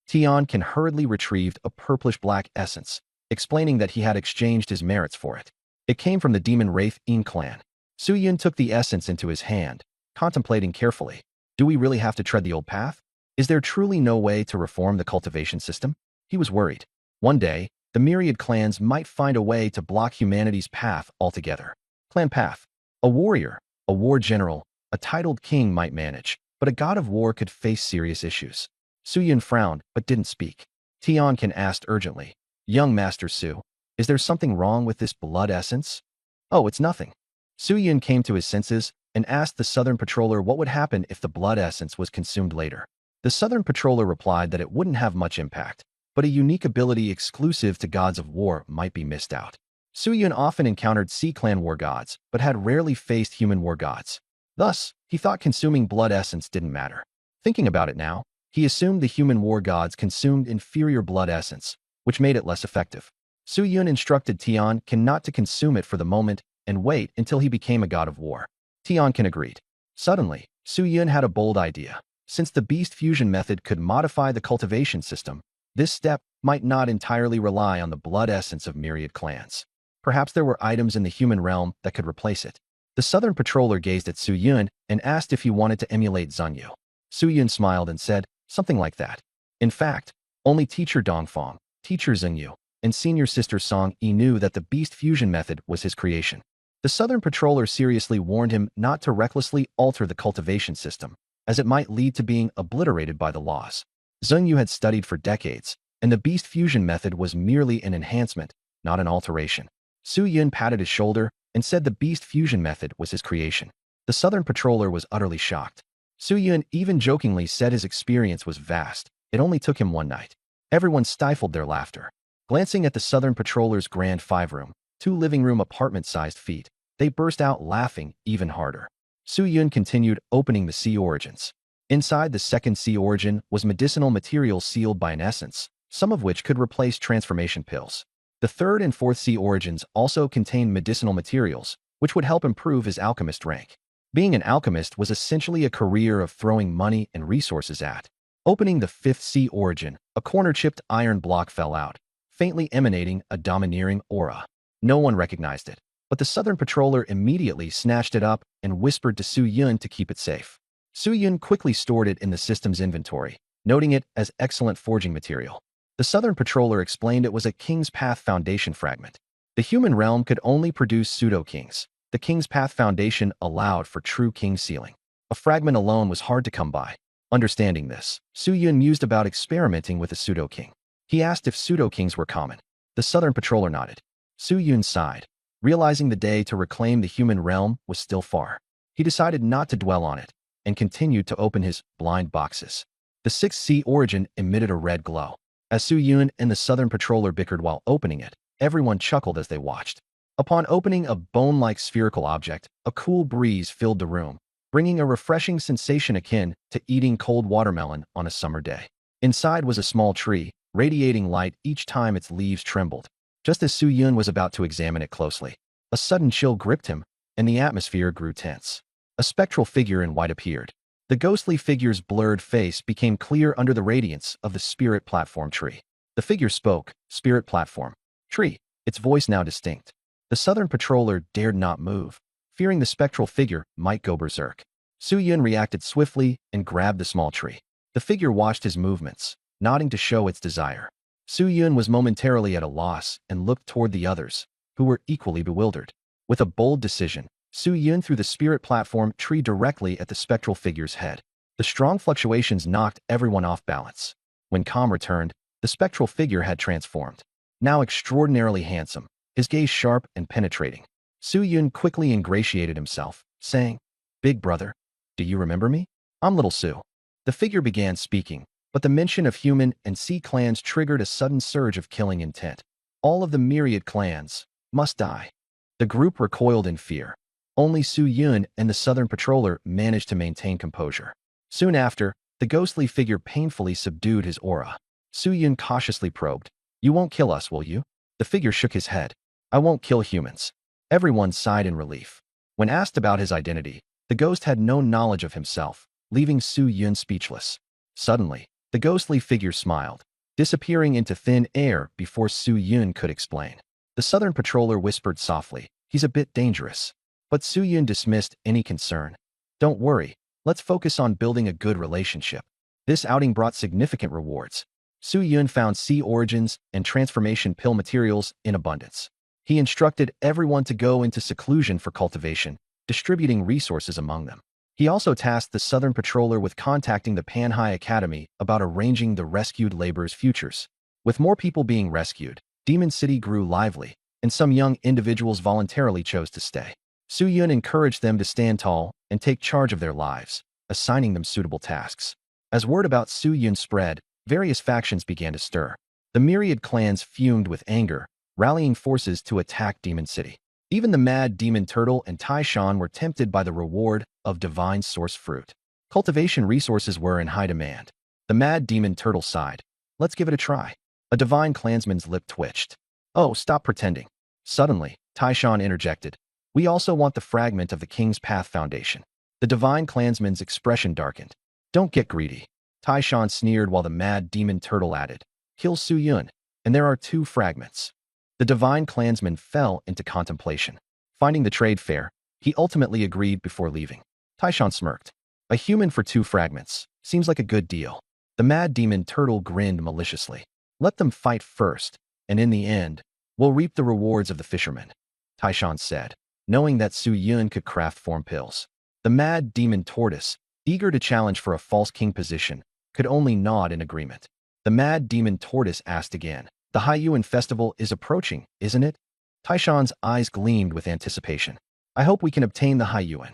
Tiankin hurriedly retrieved a purplish-black essence, explaining that he had exchanged his merits for it. It came from the demon Wraith clan. Suyun took the essence into his hand, contemplating carefully. Do we really have to tread the old path? Is there truly no way to reform the cultivation system? He was worried. One day, the myriad clans might find a way to block humanity's path altogether. Clan path. A warrior, a war general, a titled king might manage, but a god of war could face serious issues. Suyun frowned but didn't speak. Tiankin asked urgently, Young Master Su, is there something wrong with this blood essence? Oh, it's nothing. Suyun came to his senses and asked the Southern Patroller what would happen if the blood essence was consumed later. The Southern Patroller replied that it wouldn't have much impact, but a unique ability exclusive to gods of war might be missed out. Suyun often encountered Sea Clan war gods, but had rarely faced human war gods. Thus, he thought consuming blood essence didn't matter. Thinking about it now, he assumed the human war gods consumed inferior blood essence, which made it less effective. Suyun instructed Tiankin not to consume it for the moment and wait until he became a god of war. Tiankin agreed. Suddenly, Suyun had a bold idea. Since the beast fusion method could modify the cultivation system, this step might not entirely rely on the blood essence of myriad clans. Perhaps there were items in the human realm that could replace it. The Southern Patroller gazed at Suyun and asked if he wanted to emulate Zunyu. Suyun smiled and said, something like that. In fact, only teacher Dongfang, teacher Zunyu, and senior sister Song Yi knew that the beast fusion method was his creation. The Southern Patroller seriously warned him not to recklessly alter the cultivation system, as it might lead to being obliterated by the laws. Zunyu had studied for decades, and the beast fusion method was merely an enhancement, not an alteration. Suyun patted his shoulder and said the beast fusion method was his creation. The Southern patroller was utterly shocked. Su Yun even jokingly said his experience was vast. It only took him one night. Everyone stifled their laughter. Glancing at the Southern patroller's grand 5-room, 2 living room apartment-sized feet, they burst out laughing even harder. Su Yun continued opening the Sea Origins. Inside the second Sea Origin was medicinal materials sealed by an essence, some of which could replace transformation pills. The third and fourth Sea Origins also contained medicinal materials, which would help improve his alchemist rank. Being an alchemist was essentially a career of throwing money and resources at. Opening the fifth Sea Origin, a corner-chipped iron block fell out, faintly emanating a domineering aura. No one recognized it, but the Southern patroller immediately snatched it up and whispered to Su Yun to keep it safe. Su Yun quickly stored it in the system's inventory, noting it as excellent forging material. The Southern patroller explained it was a King's Path Foundation fragment. The human realm could only produce pseudo-kings. The King's Path Foundation allowed for true king sealing. A fragment alone was hard to come by. Understanding this, Su Yun mused about experimenting with a pseudo-king. He asked if pseudo-kings were common. The Southern patroller nodded. Su Yun sighed, realizing the day to reclaim the human realm was still far. He decided not to dwell on it, and continued to open his blind boxes. The sixth Sea Origin emitted a red glow. As Su Yun and the Southern patroller bickered while opening it, everyone chuckled as they watched. Upon opening a bone-like spherical object, a cool breeze filled the room, bringing a refreshing sensation akin to eating cold watermelon on a summer day. Inside was a small tree, radiating light each time its leaves trembled. Just as Su Yun was about to examine it closely, a sudden chill gripped him, and the atmosphere grew tense. A spectral figure in white appeared. The ghostly figure's blurred face became clear under the radiance of the spirit platform tree. The figure spoke, "Spirit platform. Tree," its voice now distinct. The Southern patroller dared not move, fearing the spectral figure might go berserk. Su Yun reacted swiftly and grabbed the small tree. The figure watched his movements, nodding to show its desire. Su Yun was momentarily at a loss and looked toward the others, who were equally bewildered. With a bold decision, Su Yun threw the spirit platform tree directly at the spectral figure's head. The strong fluctuations knocked everyone off balance. When calm returned, the spectral figure had transformed. Now extraordinarily handsome, his gaze sharp and penetrating. Su Yun quickly ingratiated himself, saying, "Big brother, do you remember me? I'm Little Su." The figure began speaking, but the mention of human and sea clans triggered a sudden surge of killing intent. All of the myriad clans must die. The group recoiled in fear. Only Su Yun and the Southern patroller managed to maintain composure. Soon after, the ghostly figure painfully subdued his aura. Su Yun cautiously probed, "You won't kill us, will you?" The figure shook his head. "I won't kill humans." Everyone sighed in relief. When asked about his identity, the ghost had no knowledge of himself, leaving Su Yun speechless. Suddenly, the ghostly figure smiled, disappearing into thin air before Su Yun could explain. The Southern patroller whispered softly, "He's a bit dangerous." But Su Yun dismissed any concern. "Don't worry, let's focus on building a good relationship." This outing brought significant rewards. Su Yun found Sea Origins and transformation pill materials in abundance. He instructed everyone to go into seclusion for cultivation, distributing resources among them. He also tasked the Southern patroller with contacting the Panhai Academy about arranging the rescued laborers' futures. With more people being rescued, Demon City grew lively, and some young individuals voluntarily chose to stay. Su Yun encouraged them to stand tall and take charge of their lives, assigning them suitable tasks. As word about Su Yun spread, various factions began to stir. The myriad clans fumed with anger, rallying forces to attack Demon City. Even the Mad Demon Turtle and Taishan were tempted by the reward of divine source fruit. Cultivation resources were in high demand. The Mad Demon Turtle sighed, "Let's give it a try." A divine clansman's lip twitched. "Oh, stop pretending." Suddenly, Taishan interjected, "We also want the fragment of the King's Path Foundation." The divine clansman's expression darkened. "Don't get greedy." Taishan sneered while the Mad Demon Turtle added, "Kill Su Yun, and there are 2 fragments." The divine clansman fell into contemplation. Finding the trade fair, he ultimately agreed before leaving. Taishan smirked. "A human for 2 fragments. Seems like a good deal." The Mad Demon Turtle grinned maliciously. "Let them fight first, and in the end, we'll reap the rewards of the fishermen," Taishan said, knowing that Su Yun could craft form pills. The Mad Demon Tortoise, eager to challenge for a false king position, could only nod in agreement. The Mad Demon Tortoise asked again, "The Haiyuan festival is approaching, isn't it?" Taishan's eyes gleamed with anticipation. "I hope we can obtain the Haiyuan."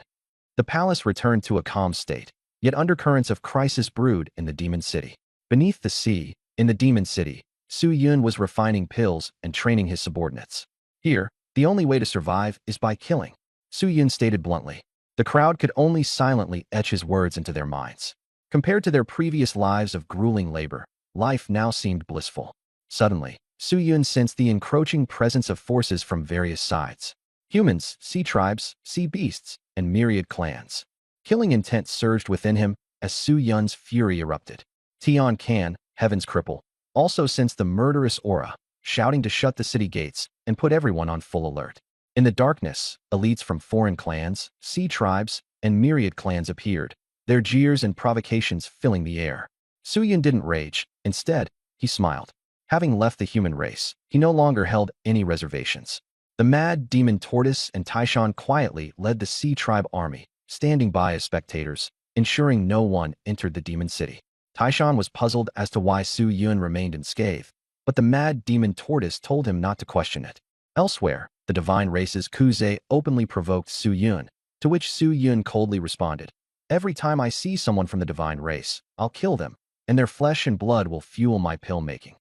The palace returned to a calm state, yet undercurrents of crisis brewed in the demon city. Beneath the sea, in the demon city, Su Yun was refining pills and training his subordinates. Here, the only way to survive is by killing, Su Yun stated bluntly. The crowd could only silently etch his words into their minds. Compared to their previous lives of grueling labor, life now seemed blissful. Suddenly, Su Yun sensed the encroaching presence of forces from various sides. Humans, sea tribes, sea beasts, and myriad clans. Killing intent surged within him as Su Yun's fury erupted. Tian Kan, Heaven's cripple, also sensed the murderous aura, shouting to shut the city gates and put everyone on full alert. In the darkness, elites from foreign clans, sea tribes, and myriad clans appeared, their jeers and provocations filling the air. Su Yun didn't rage. Instead, he smiled. Having left the human race, he no longer held any reservations. The mad demon Tortoise and Taishan quietly led the sea tribe army, standing by as spectators, ensuring no one entered the demon city. Taishan was puzzled as to why Su Yun remained unscathed, but the mad demon Tortoise told him not to question it. Elsewhere, the divine race's Kuze openly provoked Su Yun, to which Su Yun coldly responded, "Every time I see someone from the divine race, I'll kill them, and their flesh and blood will fuel my pill making."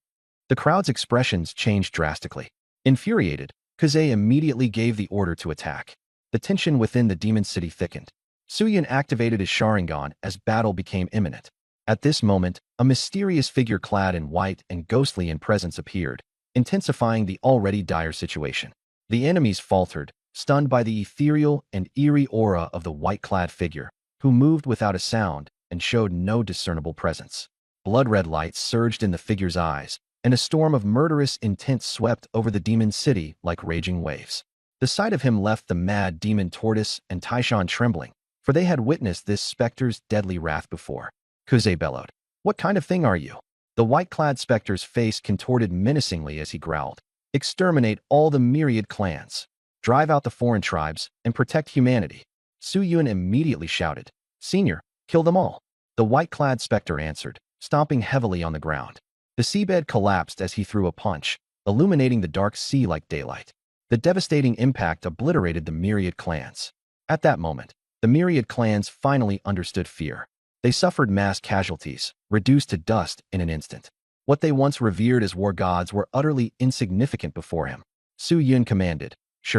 The crowd's expressions changed drastically. Infuriated, Kuze immediately gave the order to attack. The tension within the demon city thickened. Su Yun activated his Sharingan as battle became imminent. At this moment, a mysterious figure clad in white and ghostly in presence appeared, intensifying the already dire situation. The enemies faltered, stunned by the ethereal and eerie aura of the white-clad figure, who moved without a sound and showed no discernible presence. Blood-red light surged in the figure's eyes, and a storm of murderous intent swept over the demon city like raging waves. The sight of him left the mad demon Tortoise and Taishan trembling, for they had witnessed this specter's deadly wrath before. Kuze bellowed, "What kind of thing are you?" The white-clad specter's face contorted menacingly as he growled, "Exterminate all the myriad clans. Drive out the foreign tribes and protect humanity." Su Yun immediately shouted, "Senior, kill them all." The white-clad specter answered, stomping heavily on the ground. The seabed collapsed as he threw a punch, illuminating the dark sea like daylight. The devastating impact obliterated the myriad clans. At that moment, the myriad clans finally understood fear. They suffered mass casualties, reduced to dust in an instant. What they once revered as war gods were utterly insignificant before him. Su Yun commanded,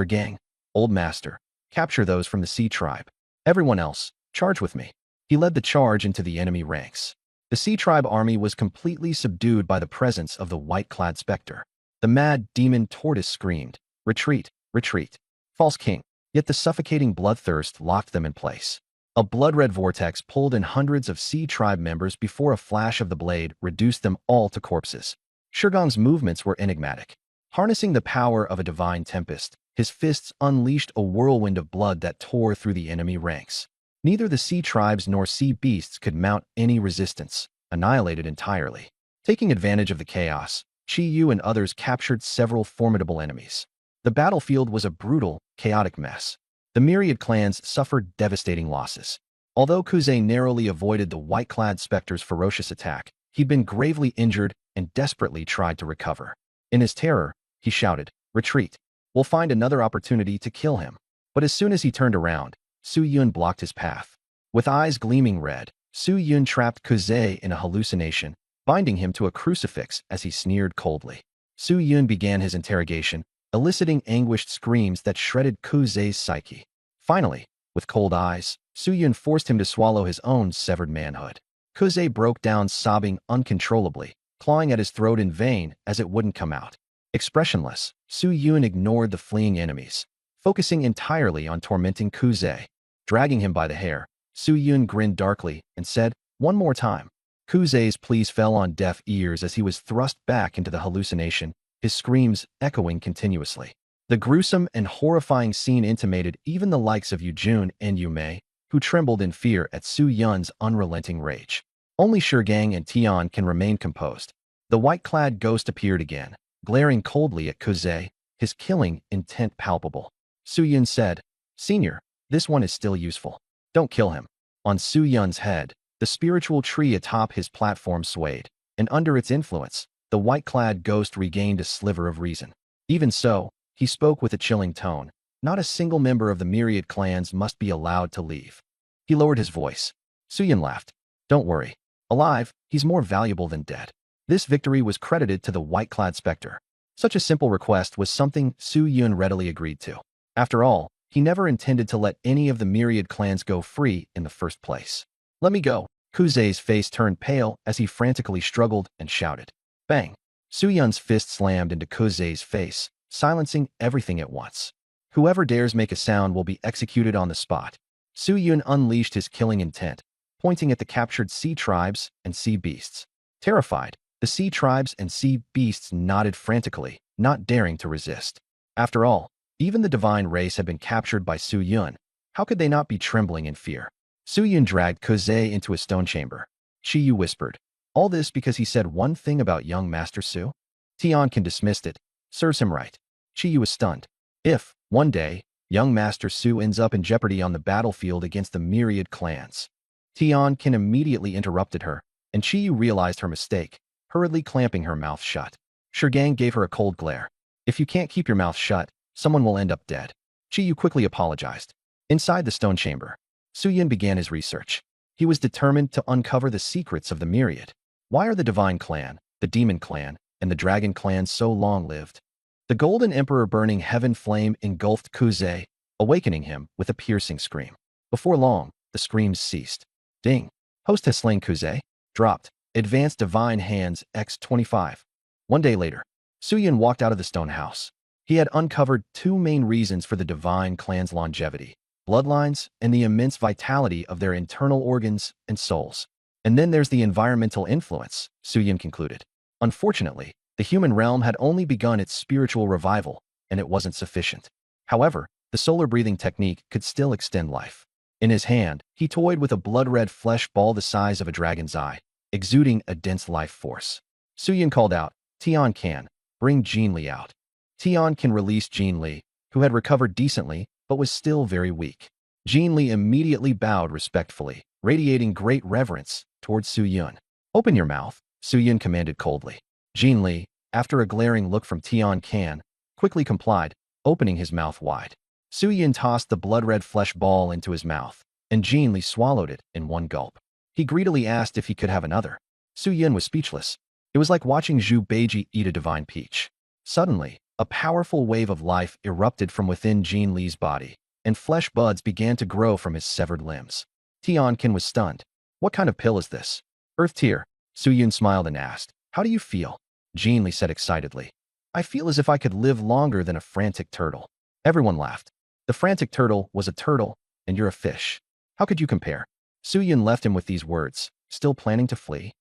"Gang, Old Master, capture those from the sea tribe. Everyone else, charge with me." He led the charge into the enemy ranks. The sea tribe army was completely subdued by the presence of the white-clad specter. The mad demon Tortoise screamed, "Retreat, retreat, false king." Yet the suffocating bloodthirst locked them in place. A blood-red vortex pulled in hundreds of sea tribe members before a flash of the blade reduced them all to corpses. Shurgong's movements were enigmatic. Harnessing the power of a divine tempest, his fists unleashed a whirlwind of blood that tore through the enemy ranks. Neither the sea tribes nor sea beasts could mount any resistance, annihilated entirely. Taking advantage of the chaos, Chi Yu and others captured several formidable enemies. The battlefield was a brutal, chaotic mess. The myriad clans suffered devastating losses. Although Kuze narrowly avoided the white-clad specter's ferocious attack, he'd been gravely injured and desperately tried to recover. In his terror, he shouted, "Retreat. We'll find another opportunity to kill him." But as soon as he turned around, Su Yun blocked his path. With eyes gleaming red, Su Yun trapped Kuze in a hallucination, binding him to a crucifix as he sneered coldly. Su Yun began his interrogation, eliciting anguished screams that shredded Kuze's psyche. Finally, with cold eyes, Su Yun forced him to swallow his own severed manhood. Kuze broke down sobbing uncontrollably, clawing at his throat in vain as it wouldn't come out. Expressionless, Su Yun ignored the fleeing enemies, focusing entirely on tormenting Kuze. Dragging him by the hair, Su Yun grinned darkly and said, "One more time." Kuze's pleas fell on deaf ears as he was thrust back into the hallucination, his screams echoing continuously. The gruesome and horrifying scene intimated even the likes of Yujun and Yumei, who trembled in fear at Su Yun's unrelenting rage. Only Gang and Tian can remain composed. The white-clad ghost appeared again, glaring coldly at Kuze, his killing intent palpable. Su Yun said, "Senior, this one is still useful. Don't kill him." On Su Yun's head, the spiritual tree atop his platform swayed, and under its influence, the white-clad ghost regained a sliver of reason. Even so, he spoke with a chilling tone, "Not a single member of the myriad clans must be allowed to leave. He lowered his voice. Suyun laughed. Don't worry. Alive, he's more valuable than dead. This victory was credited to the white-clad specter. Such a simple request was something Suyun readily agreed to. After all, he never intended to let any of the myriad clans go free in the first place. Let me go. Kuzei's face turned pale as he frantically struggled and shouted. Bang! Suyun's fist slammed into Kuzei's face, silencing everything at once. Whoever dares make a sound will be executed on the spot. Suyun unleashed his killing intent, pointing at the captured sea tribes and sea beasts. Terrified, the sea tribes and sea beasts nodded frantically, not daring to resist. After all, even the divine race had been captured by Suyun. How could they not be trembling in fear? Suyun dragged Kuzei into a stone chamber. Shiyu whispered. All this because he said one thing about young Master Su? Tianqian dismissed it. Serves him right. Shiyu was stunned. If, one day, young Master Su ends up in jeopardy on the battlefield against the myriad clans. Tianqian immediately interrupted her, and Shiyu realized her mistake, hurriedly clamping her mouth shut. Shigang gave her a cold glare. If you can't keep your mouth shut, someone will end up dead. Shiyu quickly apologized. Inside the stone chamber, Suyun began his research. He was determined to uncover the secrets of the myriad. Why are the Divine Clan, the Demon Clan, and the Dragon Clan so long-lived? The Golden Emperor burning heaven flame engulfed Kuzei, awakening him with a piercing scream. Before long, the screams ceased. Ding! Host has slain Kuzei. Dropped. Advanced Divine Hands X25. One day later, Suyun walked out of the stone house. He had uncovered two main reasons for the Divine Clan's longevity: bloodlines and the immense vitality of their internal organs and souls. And then there's the environmental influence, Suyun concluded. Unfortunately, the human realm had only begun its spiritual revival, and it wasn't sufficient. However, the solar breathing technique could still extend life. In his hand, he toyed with a blood-red flesh ball the size of a dragon's eye, exuding a dense life force. Suyun called out, Tianqian, bring Jin Li out. Tianqian released Jin Li, who had recovered decently, but was still very weak. Jin Li immediately bowed respectfully, radiating great reverence towards Suyun. Open your mouth, Suyun commanded coldly. Jin Li, after a glaring look from Tianqian, quickly complied, opening his mouth wide. Suyun tossed the blood-red flesh ball into his mouth, and Jin Li swallowed it in one gulp. He greedily asked if he could have another. Suyun was speechless. It was like watching Zhu Beiji eat a divine peach. Suddenly, a powerful wave of life erupted from within Jin Li's body, and flesh buds began to grow from his severed limbs. Tianqian was stunned. What kind of pill is this? Earth Tear. Suyun smiled and asked, how do you feel? Jin Li said excitedly. I feel as if I could live longer than a frantic turtle. Everyone laughed. The frantic turtle was a turtle, and you're a fish. How could you compare? Suyun left him with these words, still planning to flee.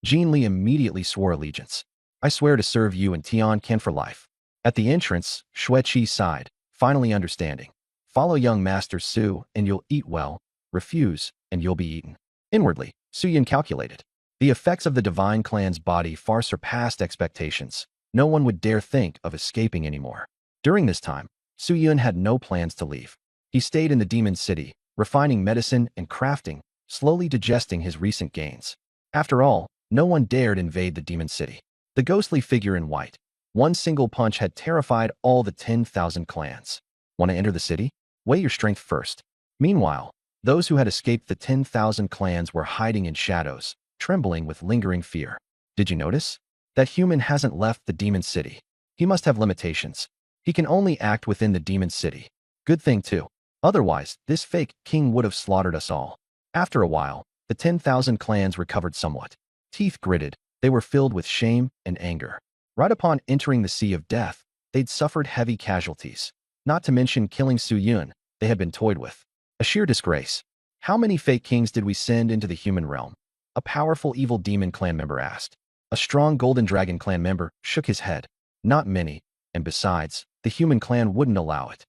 Jin Li immediately swore allegiance. I swear to serve you and Tianqian for life. At the entrance, Xueqi sighed, finally understanding. Follow young Master Su, and you'll eat well. Refuse, and you'll be eaten. Inwardly, Suyun calculated. The effects of the Divine Clan's body far surpassed expectations. No one would dare think of escaping anymore. During this time, Suyun had no plans to leave. He stayed in the Demon City, refining medicine and crafting, slowly digesting his recent gains. After all, no one dared invade the Demon City. The ghostly figure in white, one single punch had terrified all the 10,000 clans. Want to enter the city? Weigh your strength first. Meanwhile, those who had escaped the 10,000 clans were hiding in shadows, trembling with lingering fear. Did you notice? That human hasn't left the Demon City. He must have limitations. He can only act within the Demon City. Good thing too. Otherwise, this fake king would have slaughtered us all. After a while, the 10,000 clans recovered somewhat. Teeth gritted, they were filled with shame and anger. Right upon entering the Sea of Death, they'd suffered heavy casualties. Not to mention killing Suyun, they had been toyed with. A sheer disgrace. How many fake kings did we send into the human realm? A powerful evil demon clan member asked. A strong golden dragon clan member shook his head. Not many, and besides, the human clan wouldn't allow it.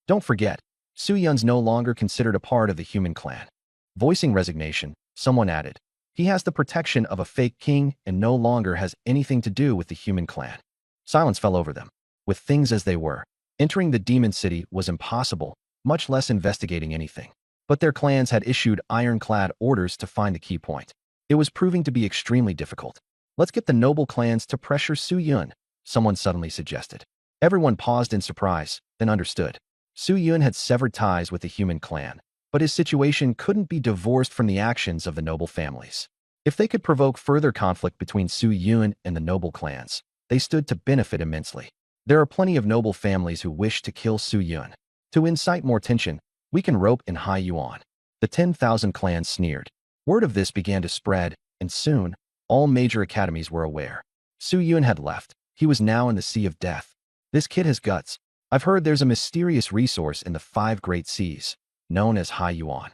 Don't forget, Suyun's no longer considered a part of the human clan. Voicing resignation, someone added. He has the protection of a fake king and no longer has anything to do with the human clan. Silence fell over them. With things as they were, entering the demon city was impossible, much less investigating anything. But their clans had issued ironclad orders to find the key point. It was proving to be extremely difficult. Let's get the noble clans to pressure Suyun, someone suddenly suggested. Everyone paused in surprise, then understood. Suyun had severed ties with the human clan. but his situation couldn't be divorced from the actions of the noble families. If they could provoke further conflict between Su Yun and the noble clans, they stood to benefit immensely. There are plenty of noble families who wish to kill Su Yun. To incite more tension, we can rope in Hai Yuan. The 10,000 clans sneered. Word of this began to spread, and soon, all major academies were aware. Su Yun had left. He was now in the Sea of Death. This kid has guts. I've heard there's a mysterious resource in the 5 Great Seas, known as Hai Yuan.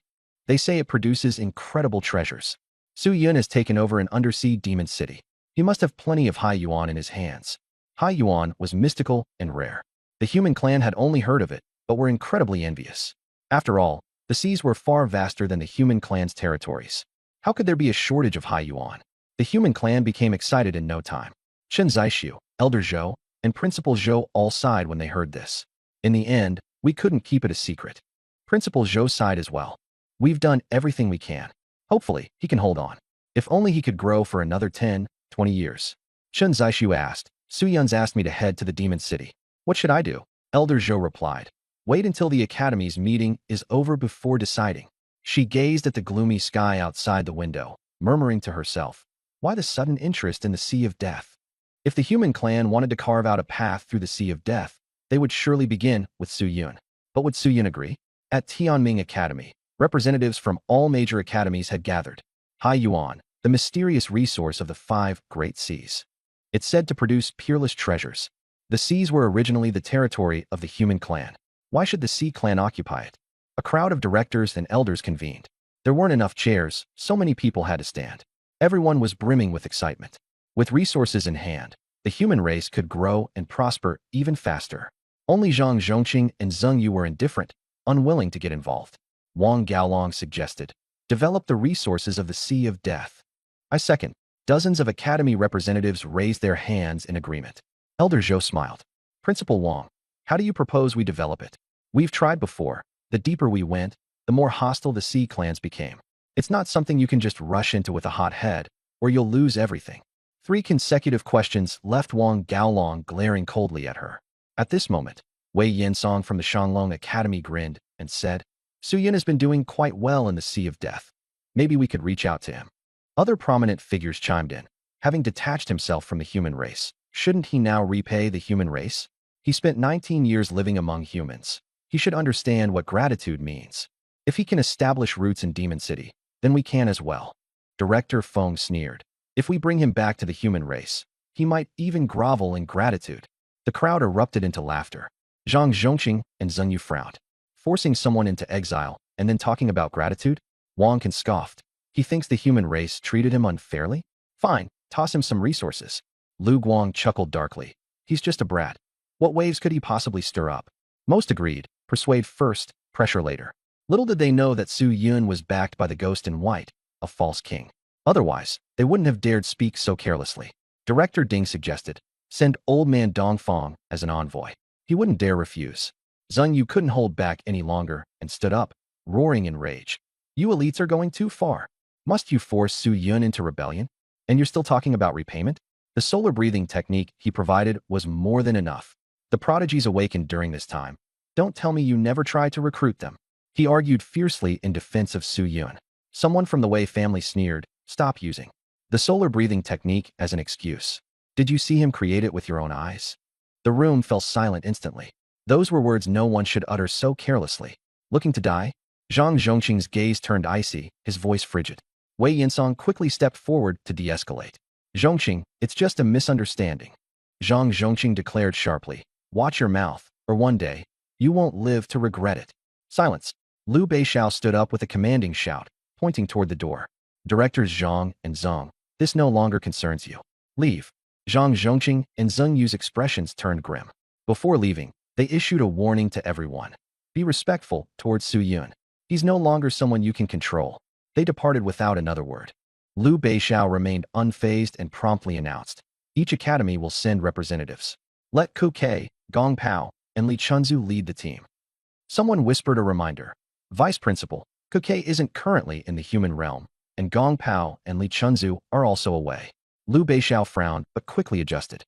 They say it produces incredible treasures. Su Yun has taken over an undersea demon city. He must have plenty of Hai Yuan in his hands. Hai Yuan was mystical and rare. The human clan had only heard of it, but were incredibly envious. After all, the seas were far vaster than the human clan's territories. How could there be a shortage of Hai Yuan? The human clan became excited in no time. Chen Zixu, Elder Zhou, and Principal Zhou all sighed when they heard this. In the end, we couldn't keep it a secret. Principal Zhou sighed as well. We've done everything we can. Hopefully, he can hold on. If only he could grow for another 10, 20 years. Chen Zixu asked. Su Yun's asked me to head to the demon city. What should I do? Elder Zhou replied. Wait until the academy's meeting is over before deciding. She gazed at the gloomy sky outside the window, murmuring to herself, why the sudden interest in the Sea of Death? If the human clan wanted to carve out a path through the Sea of Death, they would surely begin with Su Yun. But would Su Yun agree? At Tianming Academy, representatives from all major academies had gathered. Hai Yuan, the mysterious resource of the 5 Great Seas. It's said to produce peerless treasures. The seas were originally the territory of the human clan. Why should the Sea Clan occupy it? A crowd of directors and elders convened. There weren't enough chairs, so many people had to stand. Everyone was brimming with excitement. With resources in hand, the human race could grow and prosper even faster. Only Zhang Zhongqing and Zheng Yu were indifferent, unwilling to get involved. Wang Gaolong suggested, develop the resources of the Sea of Death. I second. Dozens of academy representatives raised their hands in agreement. Elder Zhou smiled. Principal Wang, how do you propose we develop it? We've tried before. The deeper we went, the more hostile the Sea clans became. It's not something you can just rush into with a hot head, or you'll lose everything. 3 consecutive questions left Wang Gaolong glaring coldly at her. At this moment, Wei Yinsong from the Shanglong Academy grinned and said, Su Yun has been doing quite well in the Sea of Death. Maybe we could reach out to him. Other prominent figures chimed in. Having detached himself from the human race, shouldn't he now repay the human race? He spent 19 years living among humans. He should understand what gratitude means. If he can establish roots in Demon City, then we can as well. Director Feng sneered. If we bring him back to the human race, he might even grovel in gratitude. The crowd erupted into laughter. Zhang Zhongqing and Zheng Yu frowned. Forcing someone into exile and then talking about gratitude? Wang Can scoffed. He thinks the human race treated him unfairly? Fine, toss him some resources. Lu Guang chuckled darkly. He's just a brat. What waves could he possibly stir up? Most agreed. Persuade first, pressure later. Little did they know that Su Yun was backed by the ghost in white, a false king. Otherwise, they wouldn't have dared speak so carelessly. Director Ding suggested, send old man Dongfang as an envoy. He wouldn't dare refuse. Zheng Yu couldn't hold back any longer and stood up, roaring in rage. You elites are going too far. Must you force Su Yun into rebellion? And you're still talking about repayment? The solar breathing technique he provided was more than enough. The prodigies awakened during this time. Don't tell me you never tried to recruit them. He argued fiercely in defense of Su Yun. Someone from the Wei family sneered, stop using the solar breathing technique as an excuse. Did you see him create it with your own eyes? The room fell silent instantly. Those were words no one should utter so carelessly. Looking to die? Zhang Zhongqing's gaze turned icy, his voice frigid. Wei Yinsong quickly stepped forward to de-escalate. Zhongqing, it's just a misunderstanding. Zhang Zhongqing declared sharply, watch your mouth, or one day, you won't live to regret it. Silence. Liu Beixiao stood up with a commanding shout, pointing toward the door. Directors Zhang and Zhong, this no longer concerns you. Leave. Zhang Zhongqing and Zheng Yu's expressions turned grim. Before leaving, they issued a warning to everyone. Be respectful towards Su Yun. He's no longer someone you can control. They departed without another word. Liu Beixiao remained unfazed and promptly announced, each academy will send representatives. Let Ku Kei, Gong Pao, and Li Chunzu lead the team. Someone whispered a reminder. Vice Principal, Ku Kei isn't currently in the human realm, and Gong Pao and Li Chunzu are also away. Liu Beixiao frowned but quickly adjusted.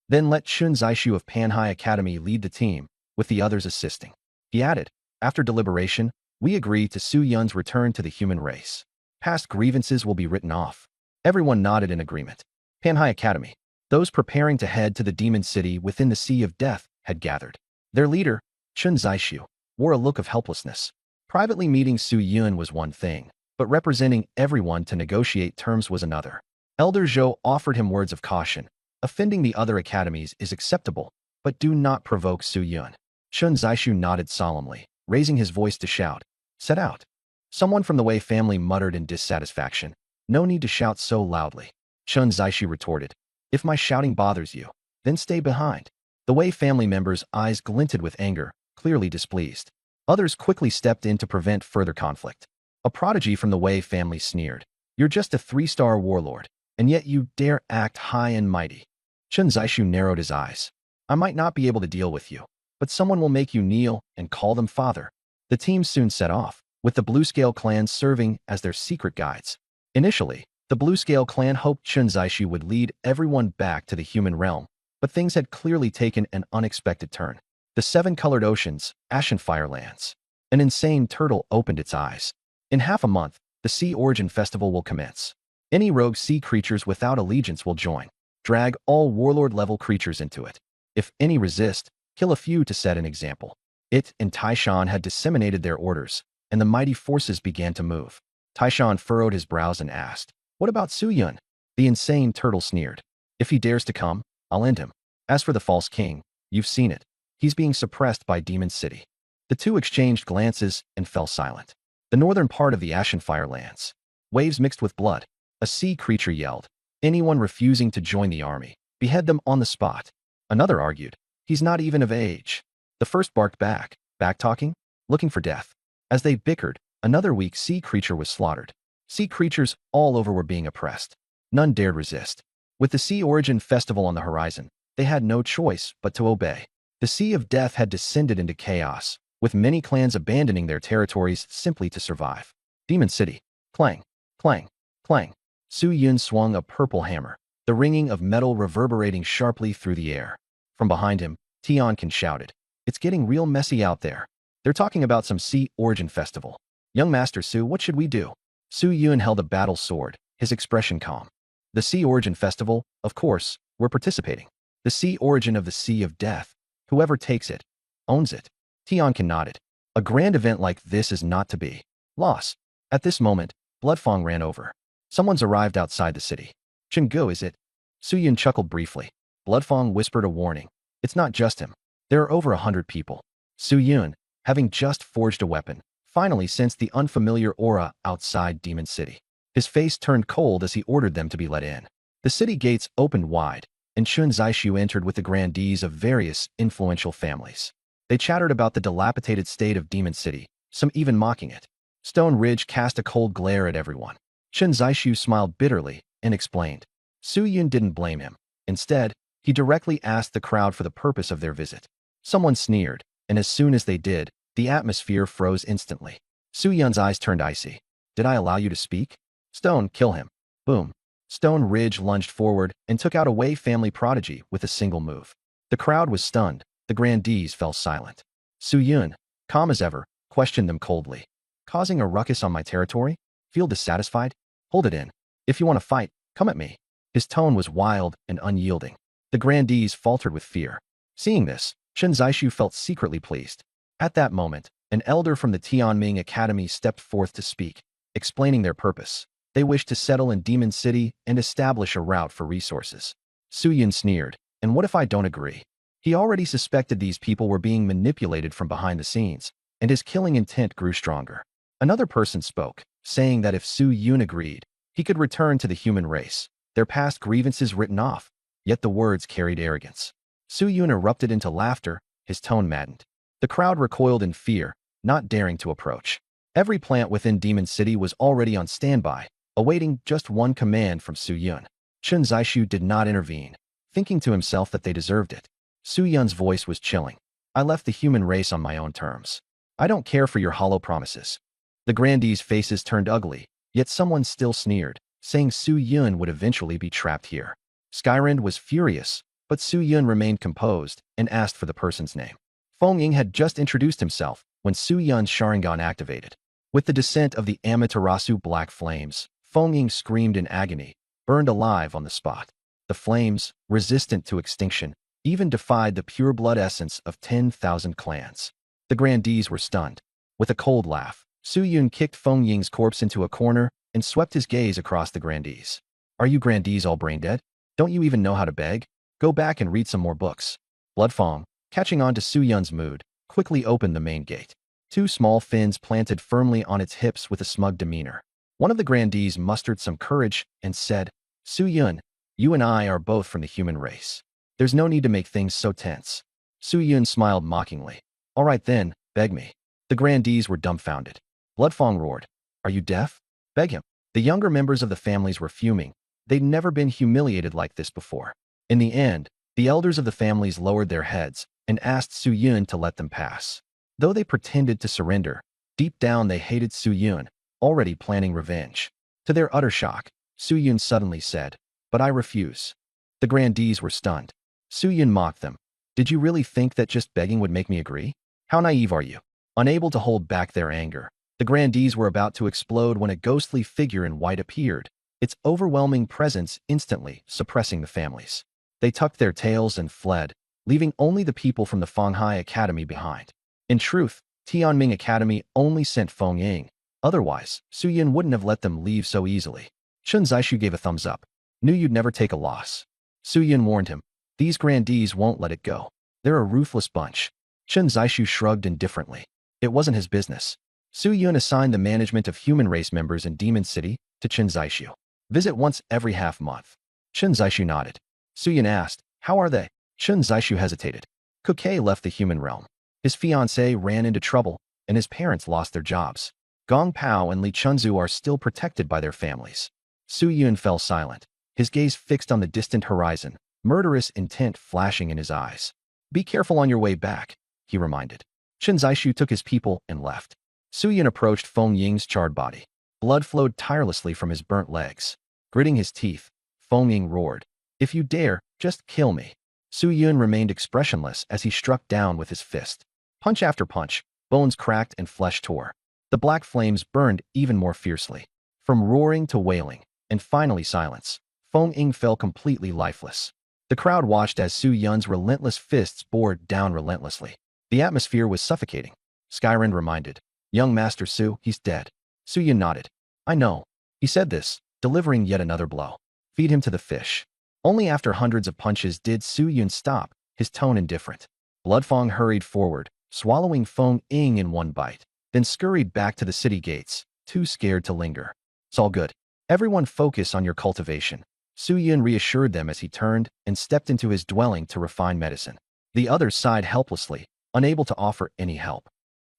Then let Chun Zixu of Panhai Academy lead the team, with the others assisting. He added, after deliberation, We agree to Su Yun's return to the human race. Past grievances will be written off. Everyone nodded in agreement. Panhai Academy. Those preparing to head to the demon city within the Sea of Death had gathered. Their leader, Chun Zaishu, wore a look of helplessness. Privately meeting Su Yun was one thing, but representing everyone to negotiate terms was another. Elder Zhou offered him words of caution. Offending the other academies is acceptable, but do not provoke Su Yun. Chun Zaishu nodded solemnly, raising his voice to shout. Set out. Someone from the Wei family muttered in dissatisfaction. No need to shout so loudly. Chun Zaishu retorted. If my shouting bothers you, then stay behind. The Wei family members' eyes glinted with anger, clearly displeased. Others quickly stepped in to prevent further conflict. A prodigy from the Wei family sneered. You're just a 3-star warlord, and yet you dare act high and mighty. Chun Zaishu narrowed his eyes. I might not be able to deal with you, but someone will make you kneel and call them father. The team soon set off, with the Blue Scale clan serving as their secret guides. Initially, the Blue Scale clan hoped Chun Zaishu would lead everyone back to the human realm, but things had clearly taken an unexpected turn. The 7-colored oceans, Ashen Firelands. An insane turtle opened its eyes. In half a month, the Sea Origin Festival will commence. Any rogue sea creatures without allegiance will join. Drag all warlord-level creatures into it. If any resist, kill a few to set an example. It and Taishan had disseminated their orders, and the mighty forces began to move. Taishan furrowed his brows and asked, What about Su Yun? The insane turtle sneered. If he dares to come, I'll end him. As for the false king, you've seen it. He's being suppressed by Demon City. The two exchanged glances and fell silent. The northern part of the Ashen Firelands. Waves mixed with blood. A sea creature yelled. Anyone refusing to join the army, behead them on the spot. Another argued. He's not even of age. The first barked back, back-talking, looking for death. As they bickered, another weak sea creature was slaughtered. Sea creatures all over were being oppressed. None dared resist. With the Sea Origin Festival on the horizon, they had no choice but to obey. The Sea of Death had descended into chaos, with many clans abandoning their territories simply to survive. Demon City. Clang, clang, clang. Su Yun swung a purple hammer, the ringing of metal reverberating sharply through the air. From behind him, Tiankin shouted, It's getting real messy out there. They're talking about some Sea Origin Festival. Young Master Su, what should we do? Su Yun held a battle sword, his expression calm. The Sea Origin Festival, of course, we're participating. The Sea Origin of the Sea of Death. Whoever takes it, owns it. Tiankin nodded. A grand event like this is not to be lost. At this moment, Bloodfang ran over. Someone's arrived outside the city. Chenggu, is it? Su Yun chuckled briefly. Bloodfang whispered a warning. It's not just him. There are over 100 people. Su Yun, having just forged a weapon, finally sensed the unfamiliar aura outside Demon City. His face turned cold as he ordered them to be let in. The city gates opened wide, and Chun Zaishu entered with the grandees of various influential families. They chattered about the dilapidated state of Demon City, some even mocking it. Stone Ridge cast a cold glare at everyone. Chun Zaishu smiled bitterly and explained. Su Yun didn't blame him. Instead, he directly asked the crowd for the purpose of their visit. Someone sneered, and as soon as they did, the atmosphere froze instantly. Su Yun's eyes turned icy. Did I allow you to speak? Stone, kill him. Boom. Stone Ridge lunged forward and took out a Wei family prodigy with a single move. The crowd was stunned. The grandees fell silent. Su Yun, calm as ever, questioned them coldly. Causing a ruckus on my territory? Feel dissatisfied? Hold it in. If you want to fight, come at me. His tone was wild and unyielding. The grandees faltered with fear. Seeing this, Chun Zaishu felt secretly pleased. At that moment, an elder from the Tianming Academy stepped forth to speak, explaining their purpose. They wished to settle in Demon City and establish a route for resources. Su Yun sneered, and what if I don't agree? He already suspected these people were being manipulated from behind the scenes, and his killing intent grew stronger. Another person spoke, saying that if Su Yun agreed, he could return to the human race, their past grievances written off, yet the words carried arrogance. Su Yun erupted into laughter, his tone maddened. The crowd recoiled in fear, not daring to approach. Every plant within Demon City was already on standby, awaiting just one command from Su Yun. Chun Zaishu did not intervene, thinking to himself that they deserved it. Su Yun's voice was chilling. I left the human race on my own terms. I don't care for your hollow promises. The grandees' faces turned ugly, yet someone still sneered, saying Su Yun would eventually be trapped here. Skyrind was furious, but Su Yun remained composed and asked for the person's name. Feng Ying had just introduced himself, when Su Yun's Sharingan activated. With the descent of the Amaterasu black flames, Feng Ying screamed in agony, burned alive on the spot. The flames, resistant to extinction, even defied the pure blood essence of 10,000 clans. The grandees were stunned. With a cold laugh, Su Yun kicked Feng Ying's corpse into a corner and swept his gaze across the grandees. Are you grandees all brain dead? Don't you even know how to beg? Go back and read some more books. Bloodfang, catching on to Su Yun's mood, quickly opened the main gate. Two small fins planted firmly on its hips with a smug demeanor. One of the grandees mustered some courage and said, Su Yun, you and I are both from the human race. There's no need to make things so tense. Su Yun smiled mockingly. All right then, beg me. The grandees were dumbfounded. Bloodfang roared. Are you deaf? Beg him. The younger members of the families were fuming. They'd never been humiliated like this before. In the end, the elders of the families lowered their heads and asked Su Yun to let them pass. Though they pretended to surrender, deep down they hated Su Yun, already planning revenge. To their utter shock, Su Yun suddenly said, But I refuse. The grandees were stunned. Su Yun mocked them. Did you really think that just begging would make me agree? How naive are you? Unable to hold back their anger, the grandees were about to explode when a ghostly figure in white appeared, its overwhelming presence instantly suppressing the families. They tucked their tails and fled, leaving only the people from the Fanghai Academy behind. In truth, Tianming Academy only sent Feng Ying. Otherwise, Su Yun wouldn't have let them leave so easily. Chun Zishu gave a thumbs up. Knew you'd never take a loss. Su Yun warned him. These grandees won't let it go. They're a ruthless bunch. Chun Zishu shrugged indifferently. It wasn't his business. Su Yun assigned the management of human race members in Demon City to Chun Zishu. Visit once every half month. Chun Zishu nodded. Su Yun asked, How are they? Chun Zishu hesitated. Kukai left the human realm. His fiancée ran into trouble, and his parents lost their jobs. Gong Pao and Li Chunzu are still protected by their families. Su Yun fell silent, his gaze fixed on the distant horizon, murderous intent flashing in his eyes. Be careful on your way back, he reminded. Chun Zishu took his people and left. Su Yun approached Feng Ying's charred body. Blood flowed tirelessly from his burnt legs. Gritting his teeth, Feng Ying roared, If you dare, just kill me. Su Yun remained expressionless as he struck down with his fist. Punch after punch, bones cracked and flesh tore. The black flames burned even more fiercely. From roaring to wailing, and finally silence, Feng Ying fell completely lifeless. The crowd watched as Su Yun's relentless fists bore down relentlessly. The atmosphere was suffocating. Skyren reminded, Young Master Su, he's dead. Su Yun nodded. I know. He said this, delivering yet another blow. Feed him to the fish. Only after hundreds of punches did Su Yun stop, his tone indifferent. Bloodfang hurried forward, swallowing Feng Ying in one bite, then scurried back to the city gates, too scared to linger. It's all good. Everyone focus on your cultivation. Su Yun reassured them as he turned and stepped into his dwelling to refine medicine. The others sighed helplessly, unable to offer any help.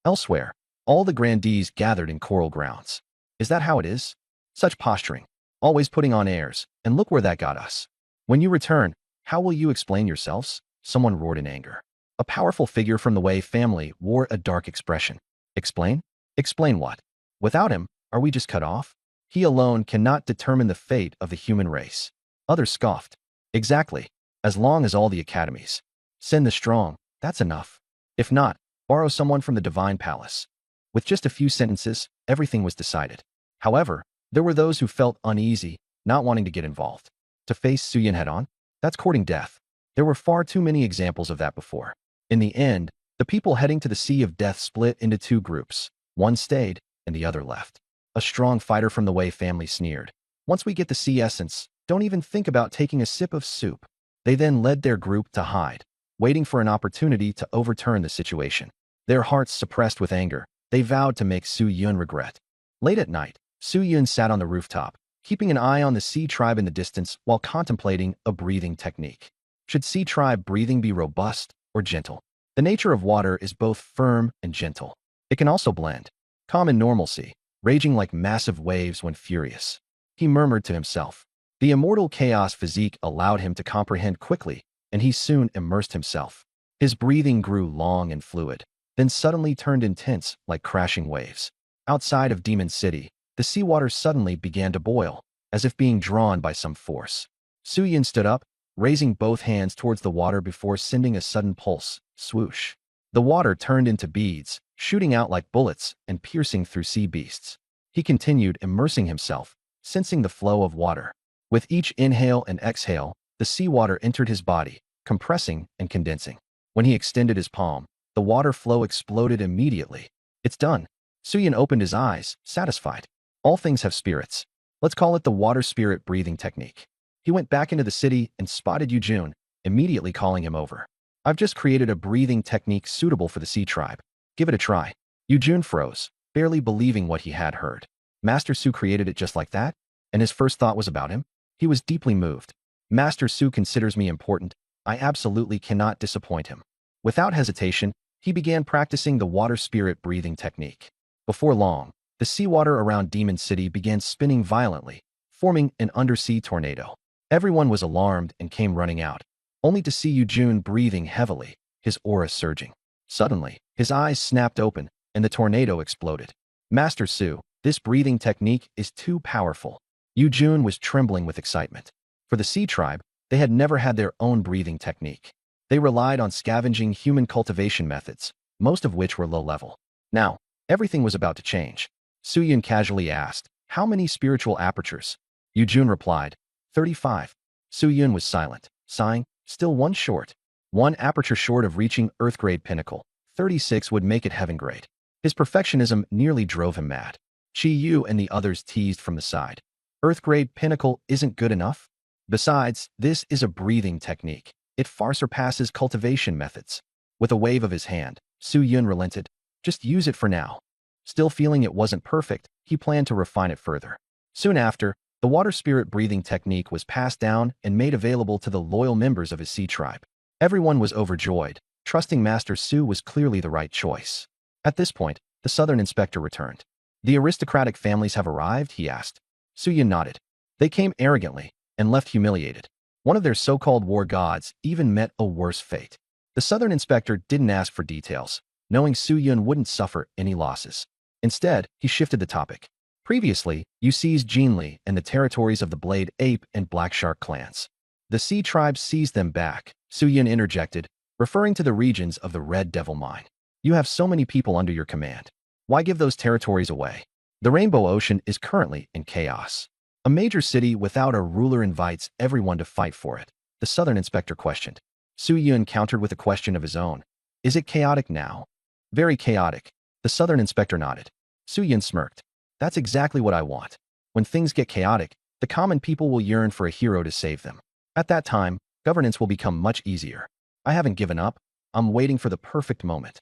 Elsewhere, all the grandees gathered in Coral Grounds. Is that how it is? Such posturing. Always putting on airs, and look where that got us. When you return, how will you explain yourselves? Someone roared in anger. A powerful figure from the Wei family wore a dark expression. Explain? Explain what? Without him, are we just cut off? He alone cannot determine the fate of the human race. Others scoffed. Exactly. As long as all the academies send the strong, that's enough. If not, borrow someone from the Divine Palace. With just a few sentences, everything was decided. However, there were those who felt uneasy, not wanting to get involved. To face Su Yun head-on? That's courting death. There were far too many examples of that before. In the end, the people heading to the Sea of Death split into two groups. One stayed, and the other left. A strong fighter from the Wei family sneered. Once we get the sea essence, don't even think about taking a sip of soup. They then led their group to hide, waiting for an opportunity to overturn the situation. Their hearts suppressed with anger, they vowed to make Su Yun regret. Late at night, Su Yun sat on the rooftop, keeping an eye on the sea tribe in the distance while contemplating a breathing technique. Should sea tribe breathing be robust or gentle? The nature of water is both firm and gentle. It can also blend. Calm in normalcy, raging like massive waves when furious. He murmured to himself. The immortal chaos physique allowed him to comprehend quickly, and he soon immersed himself. His breathing grew long and fluid, then suddenly turned intense like crashing waves. Outside of Demon City, the seawater suddenly began to boil, as if being drawn by some force. Su Yun stood up, raising both hands towards the water before sending a sudden pulse, swoosh. The water turned into beads, shooting out like bullets and piercing through sea beasts. He continued immersing himself, sensing the flow of water. With each inhale and exhale, the seawater entered his body, compressing and condensing. When he extended his palm, the water flow exploded immediately. It's done. Suyin opened his eyes, satisfied. All things have spirits. Let's call it the water spirit breathing technique. He went back into the city and spotted Yujun, immediately calling him over. I've just created a breathing technique suitable for the sea tribe. Give it a try. Yujun froze, barely believing what he had heard. Master Su created it just like that? And his first thought was about him? He was deeply moved. Master Su considers me important. I absolutely cannot disappoint him. Without hesitation, he began practicing the water spirit breathing technique. Before long, the seawater around Demon City began spinning violently, forming an undersea tornado. Everyone was alarmed and came running out, only to see Yujun breathing heavily, his aura surging. Suddenly, his eyes snapped open, and the tornado exploded. Master Su, this breathing technique is too powerful. Yujun was trembling with excitement. For the sea tribe, they had never had their own breathing technique. They relied on scavenging human cultivation methods, most of which were low-level. Now, everything was about to change. Suyin casually asked, "How many spiritual apertures?" Yujun replied, 35. Suyin was silent, sighing, "Still one short. One aperture short of reaching Earth-grade pinnacle. 36 would make it heaven-grade." His perfectionism nearly drove him mad. Chi Yu and the others teased from the side. Earth-grade pinnacle isn't good enough? Besides, this is a breathing technique. It far surpasses cultivation methods. With a wave of his hand, Suyin relented. Just use it for now. Still feeling it wasn't perfect, he planned to refine it further. Soon after, the water spirit breathing technique was passed down and made available to the loyal members of his sea tribe. Everyone was overjoyed, trusting Master Su was clearly the right choice. At this point, the southern inspector returned. "The aristocratic families have arrived?" he asked. Suyin nodded. They came arrogantly and left humiliated. One of their so-called war gods even met a worse fate. The southern inspector didn't ask for details, knowing Suyin wouldn't suffer any losses. Instead, he shifted the topic. Previously, you seized Jinli and the territories of the Blade Ape and Black Shark clans. The Sea Tribe seized them back, Suyin interjected, referring to the regions of the Red Devil Mine. You have so many people under your command. Why give those territories away? The Rainbow Ocean is currently in chaos. A major city without a ruler invites everyone to fight for it, the southern inspector questioned. Suyin countered with a question of his own. Is it chaotic now? Very chaotic. The southern inspector nodded. Suyin smirked. That's exactly what I want. When things get chaotic, the common people will yearn for a hero to save them. At that time, governance will become much easier. I haven't given up. I'm waiting for the perfect moment.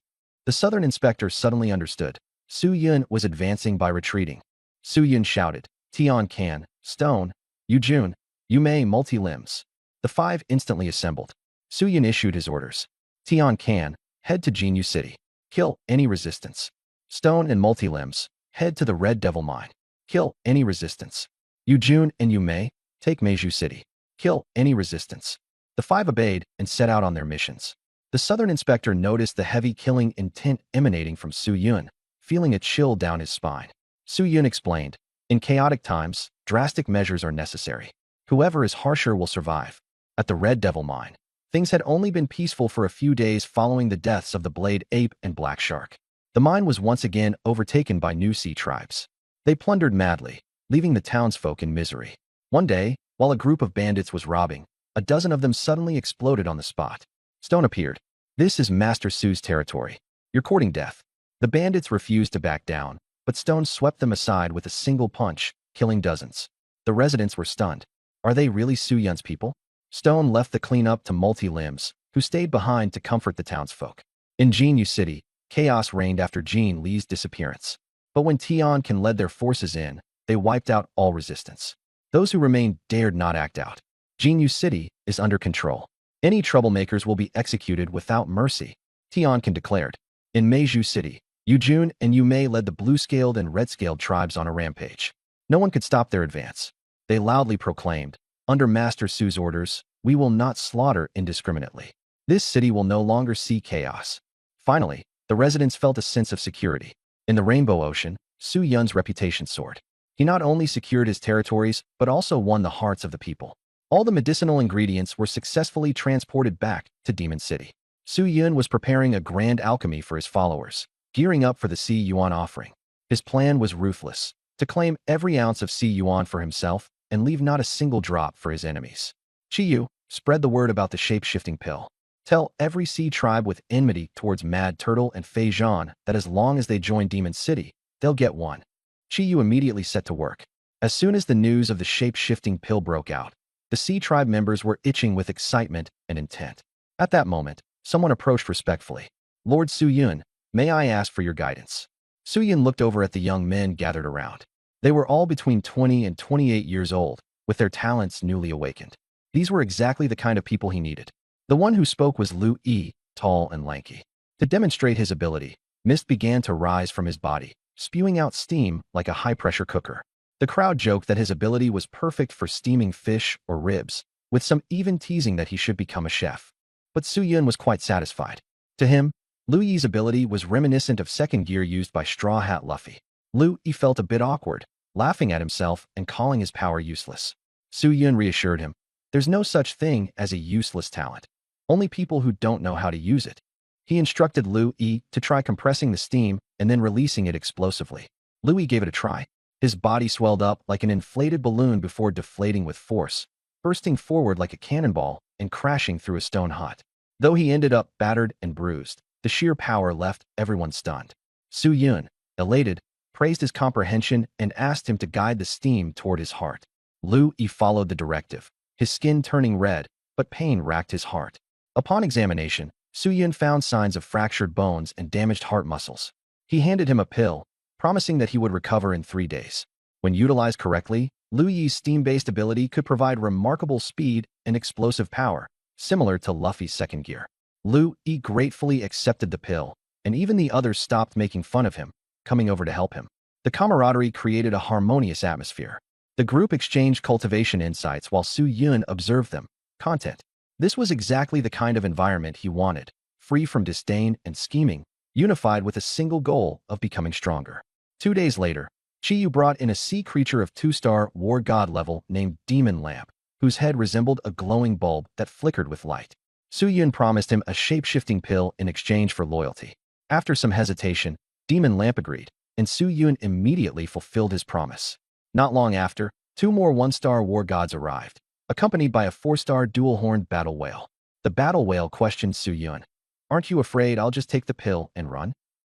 The southern inspector suddenly understood. Suyin was advancing by retreating. Suyin shouted, Tian Can, Stone, Yujun, Yumei multi-limbs. The five instantly assembled. Suyin issued his orders. Tian Can, head to Jinyu City. Kill any resistance. Stone and multi-limbs, head to the Red Devil Mine. Kill any resistance. Yujun and Yumei, take Meiju City. Kill any resistance. The five obeyed and set out on their missions. The southern inspector noticed the heavy killing intent emanating from Suyin, feeling a chill down his spine. Suyin explained, in chaotic times, drastic measures are necessary. Whoever is harsher will survive. At the Red Devil Mine, things had only been peaceful for a few days following the deaths of the Blade Ape and Black Shark. The mine was once again overtaken by new sea tribes. They plundered madly, leaving the townsfolk in misery. One day, while a group of bandits was robbing, a dozen of them suddenly exploded on the spot. Stone appeared. This is Master Su's territory. You're courting death. The bandits refused to back down, but Stone swept them aside with a single punch, killing dozens. The residents were stunned. Are they really Su Yun's people? Stone left the cleanup to multi-limbs, who stayed behind to comfort the townsfolk. In Jinyu City, chaos reigned after Jin Li's disappearance. But when Tian Can led their forces in, they wiped out all resistance. Those who remained dared not act out. Jinyu City is under control. Any troublemakers will be executed without mercy, Tian Can declared. In Meiju City, Yujun and Yumei led the blue-scaled and red-scaled tribes on a rampage. No one could stop their advance. They loudly proclaimed, under Master Su's orders, we will not slaughter indiscriminately. This city will no longer see chaos. Finally, the residents felt a sense of security. In the Rainbow Ocean, Su Yun's reputation soared. He not only secured his territories, but also won the hearts of the people. All the medicinal ingredients were successfully transported back to Demon City. Su Yun was preparing a grand alchemy for his followers. gearing up for the Sea Yuan offering. His plan was ruthless, to claim every ounce of Sea Yuan for himself and leave not a single drop for his enemies. Qiyu, spread the word about the shape-shifting pill. Tell every sea tribe with enmity towards Mad Turtle and Fei Zhan that as long as they join Demon City, they'll get one. Qiyu immediately set to work. As soon as the news of the shape-shifting pill broke out, the Sea Tribe members were itching with excitement and intent. At that moment, someone approached respectfully. Lord Su Yun, may I ask for your guidance? Su Yun looked over at the young men gathered around. They were all between 20 and 28 years old, with their talents newly awakened. These were exactly the kind of people he needed. The one who spoke was Lu Yi, tall and lanky. To demonstrate his ability, mist began to rise from his body, spewing out steam like a high-pressure cooker. The crowd joked that his ability was perfect for steaming fish or ribs, with some even teasing that he should become a chef. But Su Yun was quite satisfied. To him, Lu Yi's ability was reminiscent of second gear used by Straw Hat Luffy. Lu Yi felt a bit awkward, laughing at himself and calling his power useless. Su Yun reassured him, there's no such thing as a useless talent. Only people who don't know how to use it. He instructed Lu Yi to try compressing the steam and then releasing it explosively. Lu Yi gave it a try. His body swelled up like an inflated balloon before deflating with force, bursting forward like a cannonball and crashing through a stone hut. Though he ended up battered and bruised, the sheer power left everyone stunned. Su Yun, elated, praised his comprehension and asked him to guide the steam toward his heart. Lu Yi followed the directive, his skin turning red, but pain racked his heart. Upon examination, Su Yun found signs of fractured bones and damaged heart muscles. He handed him a pill, promising that he would recover in 3 days. When utilized correctly, Lu Yi's steam-based ability could provide remarkable speed and explosive power, similar to Luffy's second gear. Lu Yi gratefully accepted the pill, and even the others stopped making fun of him, coming over to help him. The camaraderie created a harmonious atmosphere. The group exchanged cultivation insights while Su Yun observed them. Content. This was exactly the kind of environment he wanted, free from disdain and scheming, unified with a single goal of becoming stronger. 2 days later, Qiyu brought in a sea creature of 2-star war god level named Demon Lamp, whose head resembled a glowing bulb that flickered with light. Su Yun promised him a shape-shifting pill in exchange for loyalty. After some hesitation, Demon Lamp agreed, and Su Yun immediately fulfilled his promise. Not long after, 2 more 1-star war gods arrived, accompanied by a 4-star dual-horned battle whale. The battle whale questioned Su Yun, "Aren't you afraid I'll just take the pill and run?"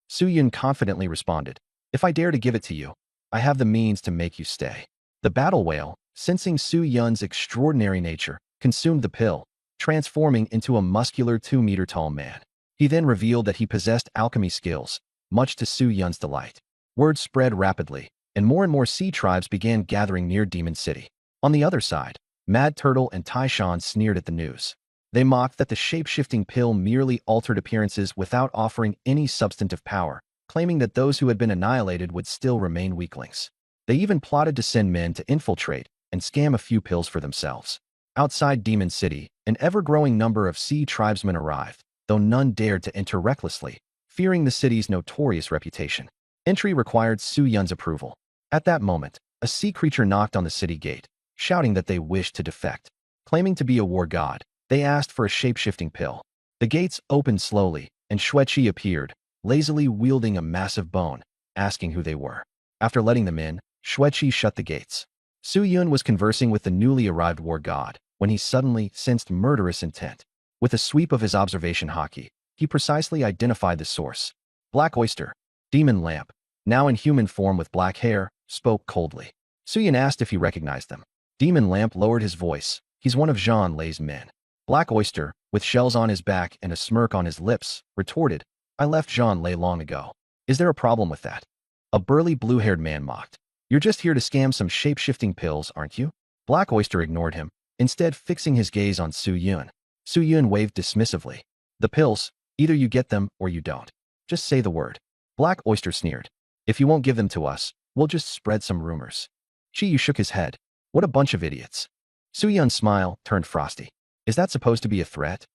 Su Yun confidently responded, "If I dare to give it to you, I have the means to make you stay." The battle whale, sensing Su Yun's extraordinary nature, consumed the pill, transforming into a muscular 2-meter-tall man. He then revealed that he possessed alchemy skills, much to Su Yun's delight. Word spread rapidly, and more sea tribes began gathering near Demon City. On the other side, Mad Turtle and Taishan sneered at the news. They mocked that the shape-shifting pill merely altered appearances without offering any substantive power, claiming that those who had been annihilated would still remain weaklings. They even plotted to send men to infiltrate and scam a few pills for themselves. Outside Demon City, an ever-growing number of sea tribesmen arrived, though none dared to enter recklessly, fearing the city's notorious reputation. Entry required Su Yun's approval. At that moment, a sea creature knocked on the city gate, shouting that they wished to defect. Claiming to be a war god, they asked for a shape-shifting pill. The gates opened slowly, and Xueqi appeared, lazily wielding a massive bone, asking who they were. After letting them in, Xueqi shut the gates. Su Yun was conversing with the newly arrived war god when he suddenly sensed murderous intent. With a sweep of his observation haki, he precisely identified the source. Black Oyster, Demon Lamp, now in human form with black hair, spoke coldly. Su Yun asked if he recognized them. Demon Lamp lowered his voice. He's one of Zhang Lei's men. Black Oyster, with shells on his back and a smirk on his lips, retorted, I left Zhang Lei long ago. Is there a problem with that? A burly blue-haired man mocked. You're just here to scam some shape-shifting pills, aren't you? Black Oyster ignored him, instead fixing his gaze on Su Yun. Su Yun waved dismissively. The pills, either you get them or you don't. Just say the word. Black Oyster sneered. If you won't give them to us, we'll just spread some rumors. Qiyu shook his head. What a bunch of idiots. Su Yun's smile turned frosty. Is that supposed to be a threat?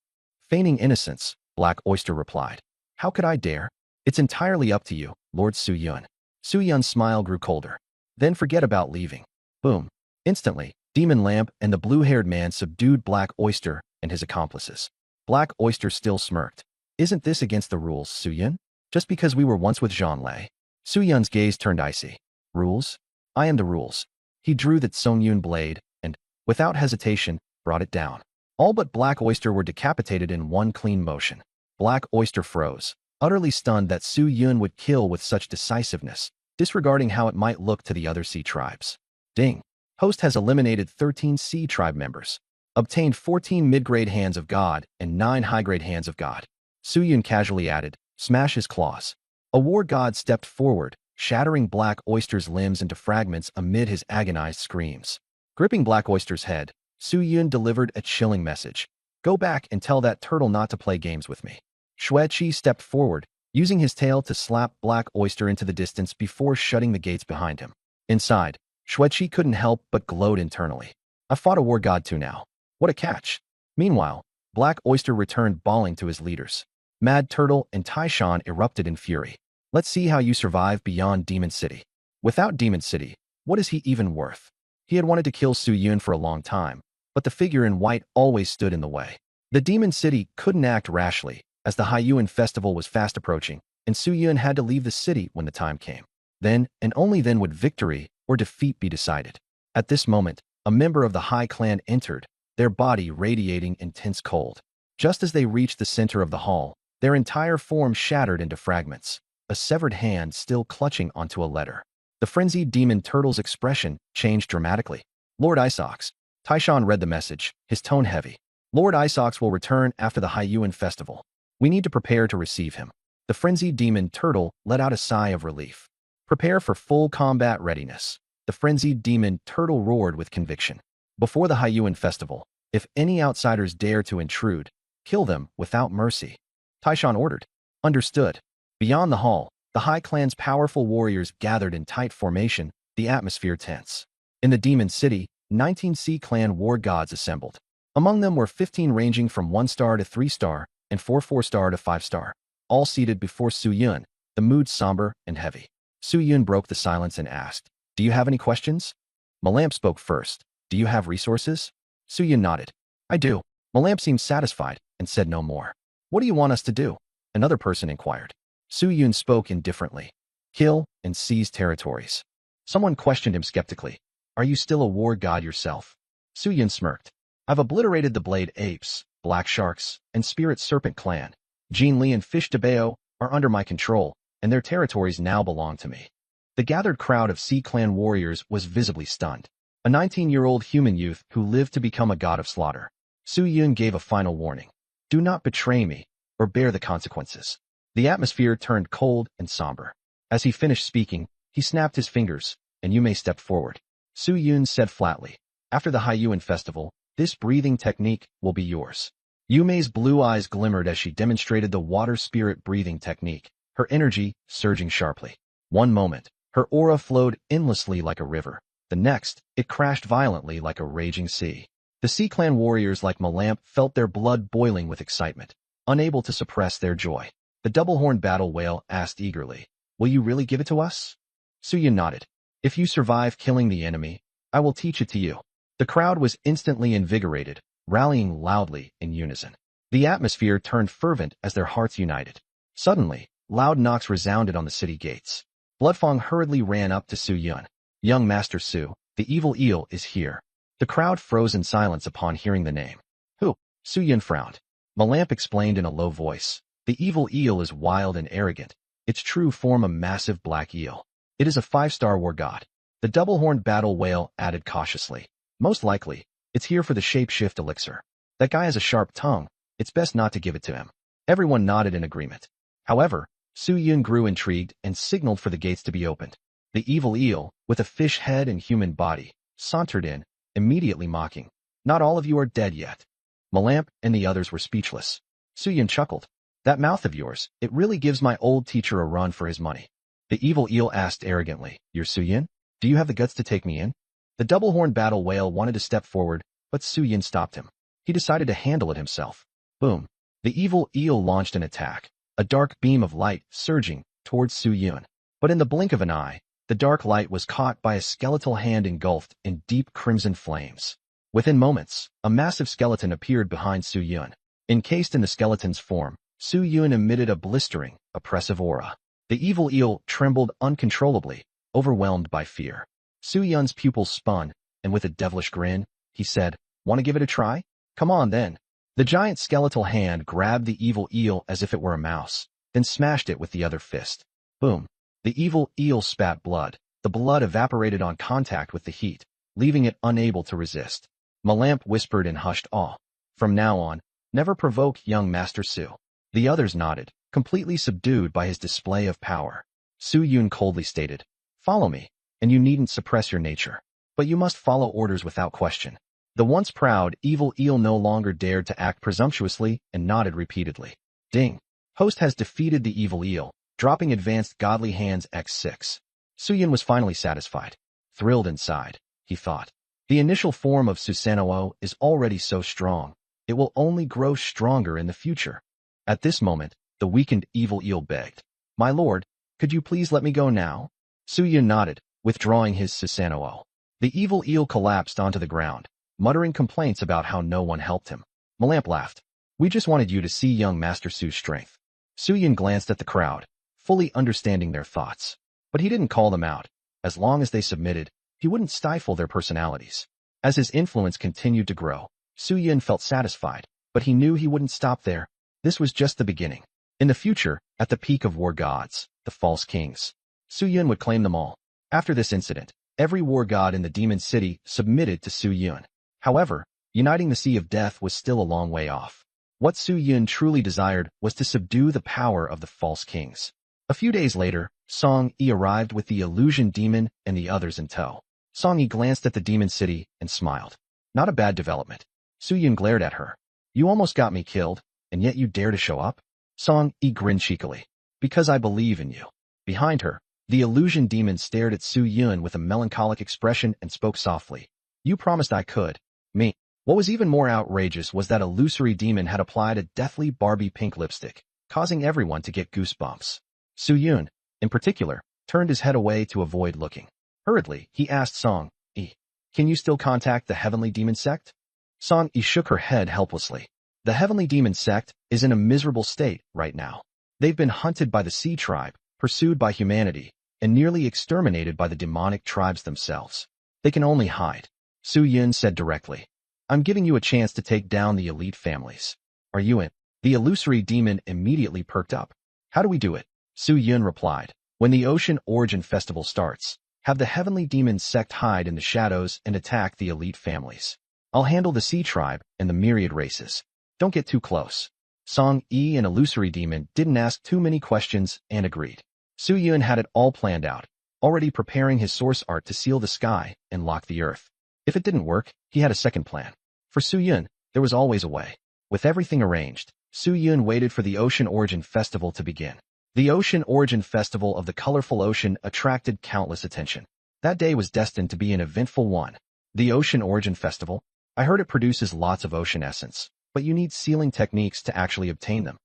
Feigning innocence, Black Oyster replied. How could I dare? It's entirely up to you, Lord Su Yun. Su Yun's smile grew colder. Then forget about leaving. Boom. Instantly, Demon Lamp and the blue-haired man subdued Black Oyster and his accomplices. Black Oyster still smirked. Isn't this against the rules, Su Yun? Just because we were once with Jean Lei. Su Yun's gaze turned icy. Rules? I am the rules. He drew the Song Yun blade and, without hesitation, brought it down. All but Black Oyster were decapitated in one clean motion. Black Oyster froze, utterly stunned that Su Yun would kill with such decisiveness, disregarding how it might look to the other sea tribes. Ding. Host has eliminated 13 sea tribe members. Obtained 14 mid-grade hands of God and 9 high-grade hands of God. Su Yun casually added, smash his claws. A war god stepped forward, shattering Black Oyster's limbs into fragments amid his agonized screams. Gripping Black Oyster's head, Su Yun delivered a chilling message. Go back and tell that turtle not to play games with me. Xueqi stepped forward, using his tail to slap Black Oyster into the distance before shutting the gates behind him. Inside, Xueqi couldn't help but gloat internally. I fought a war god too now. What a catch. Meanwhile, Black Oyster returned bawling to his leaders. Mad Turtle and Taishan erupted in fury. Let's see how you survive beyond Demon City. Without Demon City, what is he even worth? He had wanted to kill Su Yun for a long time, but the figure in white always stood in the way. The Demon City couldn't act rashly, as the Haiyuan festival was fast approaching, and Su Yun had to leave the city when the time came. Then, and only then, would victory or defeat be decided. At this moment, a member of the High Clan entered, their body radiating intense cold. Just as they reached the center of the hall, their entire form shattered into fragments, a severed hand still clutching onto a letter. The frenzied demon turtle's expression changed dramatically. Lord Isox. Taishan read the message, his tone heavy. Lord Isox will return after the Haiyuan festival. We need to prepare to receive him. The frenzied demon turtle let out a sigh of relief. Prepare for full combat readiness. The frenzied demon turtle roared with conviction. Before the Haiyuan festival, if any outsiders dare to intrude, kill them without mercy. Taishan ordered. Understood. Beyond the hall, the High Clan's powerful warriors gathered in tight formation, the atmosphere tense. In the Demon City, 19 Sea Clan war gods assembled. Among them were 15 ranging from 1-star to 3-star and 4 4-star to 5-star, all seated before Su Yun, the mood somber and heavy. Su Yun broke the silence and asked, do you have any questions? Malamp spoke first. Do you have resources? Su Yun nodded. I do. Malamp seemed satisfied and said no more. What do you want us to do? Another person inquired. Su Yun spoke indifferently. Kill and seize territories. Someone questioned him skeptically. Are you still a war god yourself? Su Yun smirked. I've obliterated the Blade Apes, Black Sharks, and Spirit Serpent clan. Jean Li and Fish de Bao are under my control, and their territories now belong to me. The gathered crowd of Sea Clan warriors was visibly stunned. A 19-year-old human youth who lived to become a god of slaughter. Su Yun gave a final warning. Do not betray me, or bear the consequences. The atmosphere turned cold and somber. As he finished speaking, he snapped his fingers, and you may step forward. Su Yun said flatly. After the Haiyuan festival, this breathing technique will be yours. Yume's blue eyes glimmered as she demonstrated the water spirit breathing technique, her energy surging sharply. One moment, her aura flowed endlessly like a river. The next, it crashed violently like a raging sea. The Sea Clan warriors like Malamp felt their blood boiling with excitement, unable to suppress their joy. The double-horned battle whale asked eagerly, will you really give it to us? Su Yun nodded. If you survive killing the enemy, I will teach it to you. The crowd was instantly invigorated, rallying loudly in unison. The atmosphere turned fervent as their hearts united. Suddenly, loud knocks resounded on the city gates. Bloodfang hurriedly ran up to Su Yun. Young Master Su, the evil eel is here. The crowd froze in silence upon hearing the name. Who? Su Yun frowned. Malamp explained in a low voice. The evil eel is wild and arrogant. Its true form a massive black eel. It is a 5-star war god. The double-horned battle whale added cautiously. Most likely, it's here for the shape-shift elixir. That guy has a sharp tongue. It's best not to give it to him. Everyone nodded in agreement. However, Su Yun grew intrigued and signaled for the gates to be opened. The evil eel, with a fish head and human body, sauntered in, immediately mocking. Not all of you are dead yet. Malamp and the others were speechless. Su Yun chuckled. That mouth of yours, it really gives my old teacher a run for his money. The evil eel asked arrogantly, You're Su Yun? Do you have the guts to take me in? The double-horned battle whale wanted to step forward, but Su Yun stopped him. He decided to handle it himself. Boom. The evil eel launched an attack, a dark beam of light surging towards Su Yun. But in the blink of an eye, the dark light was caught by a skeletal hand engulfed in deep crimson flames. Within moments, a massive skeleton appeared behind Su Yun. Encased in the skeleton's form, Su Yun emitted a blistering, oppressive aura. The evil eel trembled uncontrollably, overwhelmed by fear. Su Yun's pupils spun, and with a devilish grin, he said, "Want to give it a try? Come on then." The giant skeletal hand grabbed the evil eel as if it were a mouse, then smashed it with the other fist. Boom. The evil eel spat blood. The blood evaporated on contact with the heat, leaving it unable to resist. Malamp whispered in hushed awe. "From now on, never provoke young Master Su." The others nodded, completely subdued by his display of power. Su Yun coldly stated, "Follow me, and you needn't suppress your nature. But you must follow orders without question." The once proud, evil eel no longer dared to act presumptuously and nodded repeatedly. Ding. Host has defeated the evil eel, dropping advanced godly hands X6. Su Yun was finally satisfied. Thrilled inside, he thought. The initial form of Susanoo is already so strong, it will only grow stronger in the future. At this moment, the weakened evil eel begged, "My lord, could you please let me go now?" Su Yun nodded, withdrawing his Susanoo. The evil eel collapsed onto the ground, muttering complaints about how no one helped him. Malamp laughed. "We just wanted you to see young Master Su's strength." Su Yun glanced at the crowd, fully understanding their thoughts. But he didn't call them out. As long as they submitted, he wouldn't stifle their personalities. As his influence continued to grow, Su Yun felt satisfied, but he knew he wouldn't stop there. This was just the beginning. In the future, at the peak of war gods, the false kings, Su Yun would claim them all. After this incident, every war god in the demon city submitted to Su Yun. However, uniting the Sea of Death was still a long way off. What Su Yun truly desired was to subdue the power of the false kings. A few days later, Song Yi arrived with the illusion demon and the others in tow. Song Yi glanced at the demon city and smiled. Not a bad development. Su Yun glared at her. "You almost got me killed, and yet you dare to show up?" Song Yi grinned cheekily. "Because I believe in you." Behind her, the illusion demon stared at Su Yun with a melancholic expression and spoke softly. "You promised I could. Me." What was even more outrageous was that illusory demon had applied a deathly Barbie pink lipstick, causing everyone to get goosebumps. Su Yun, in particular, turned his head away to avoid looking. Hurriedly, he asked Song Yi, "Can you still contact the Heavenly Demon Sect?" Song Yi shook her head helplessly. "The Heavenly Demon Sect is in a miserable state right now. They've been hunted by the Sea Tribe, pursued by humanity, and nearly exterminated by the demonic tribes themselves. They can only hide." Su Yun said directly, "I'm giving you a chance to take down the elite families. Are you in?" The illusory demon immediately perked up. "How do we do it?" Su Yun replied, "When the Ocean Origin Festival starts, have the Heavenly Demon Sect hide in the shadows and attack the elite families. I'll handle the Sea Tribe and the myriad races. Don't get too close." Song Yi and Illusory Demon didn't ask too many questions and agreed. Su Yun had it all planned out, already preparing his source art to seal the sky and lock the earth. If it didn't work, he had a second plan. For Su Yun, there was always a way. With everything arranged, Su Yun waited for the Ocean Origin Festival to begin. The Ocean Origin Festival of the colorful ocean attracted countless attention. That day was destined to be an eventful one. The Ocean Origin Festival? I heard it produces lots of ocean essence, but you need sealing techniques to actually obtain them.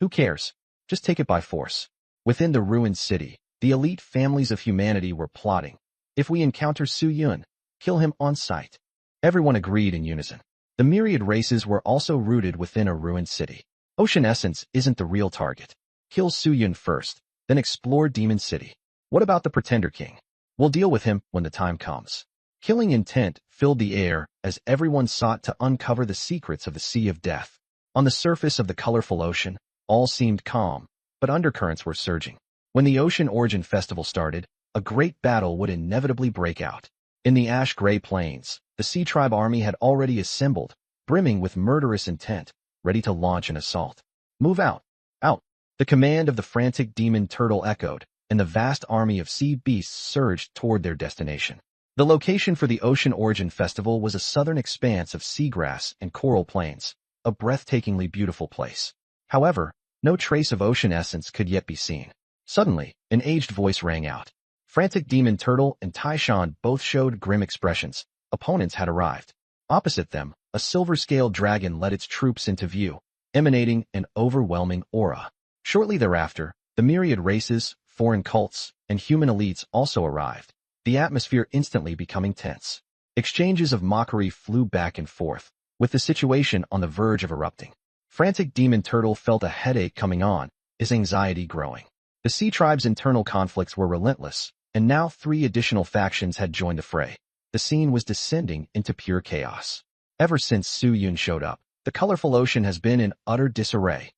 Who cares? Just take it by force. Within the ruined city, the elite families of humanity were plotting. If we encounter Su Yun, kill him on sight. Everyone agreed in unison. The myriad races were also rooted within a ruined city. Ocean essence isn't the real target. Kill Su Yun first, then explore Demon City. What about the Pretender King? We'll deal with him when the time comes. Killing intent filled the air as everyone sought to uncover the secrets of the Sea of Death. On the surface of the colorful ocean, all seemed calm, but undercurrents were surging. When the Ocean Origin Festival started, a great battle would inevitably break out. In the ash-gray plains, the Sea Tribe army had already assembled, brimming with murderous intent, ready to launch an assault. Move out! Out! The command of the frantic demon turtle echoed, and the vast army of sea beasts surged toward their destination. The location for the Ocean Origin Festival was a southern expanse of seagrass and coral plains, a breathtakingly beautiful place. However, no trace of ocean essence could yet be seen. Suddenly, an aged voice rang out. Frantic Demon Turtle and Taishan both showed grim expressions. Opponents had arrived. Opposite them, a silver-scaled dragon led its troops into view, emanating an overwhelming aura. Shortly thereafter, the myriad races, foreign cults, and human elites also arrived, the atmosphere instantly becoming tense. Exchanges of mockery flew back and forth, with the situation on the verge of erupting. Frantic demon turtle felt a headache coming on, his anxiety growing. The sea tribe's internal conflicts were relentless, and now 3 additional factions had joined the fray. The scene was descending into pure chaos. Ever since Su Yun showed up, the colorful ocean has been in utter disarray.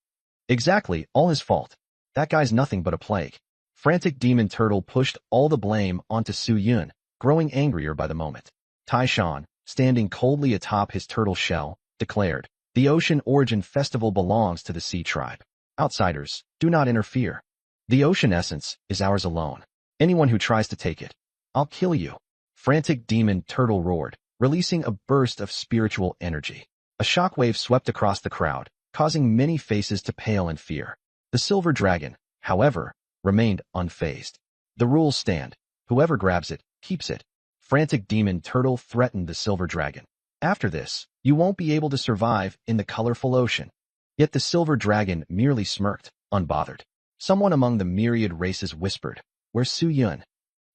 Exactly, all his fault. That guy's nothing but a plague. Frantic demon turtle pushed all the blame onto Su Yun, growing angrier by the moment. Taishan, standing coldly atop his turtle shell, declared, "The Ocean Origin Festival belongs to the Sea Tribe. Outsiders, do not interfere. The ocean essence is ours alone. Anyone who tries to take it, I'll kill you." Frantic demon turtle roared, releasing a burst of spiritual energy. A shockwave swept across the crowd, causing many faces to pale in fear. The silver dragon, however, remained unfazed. "The rules stand. Whoever grabs it, keeps it." Frantic demon turtle threatened the silver dragon. "After this, you won't be able to survive in the colorful ocean." Yet the silver dragon merely smirked, unbothered. Someone among the myriad races whispered, "Where's Su Yun?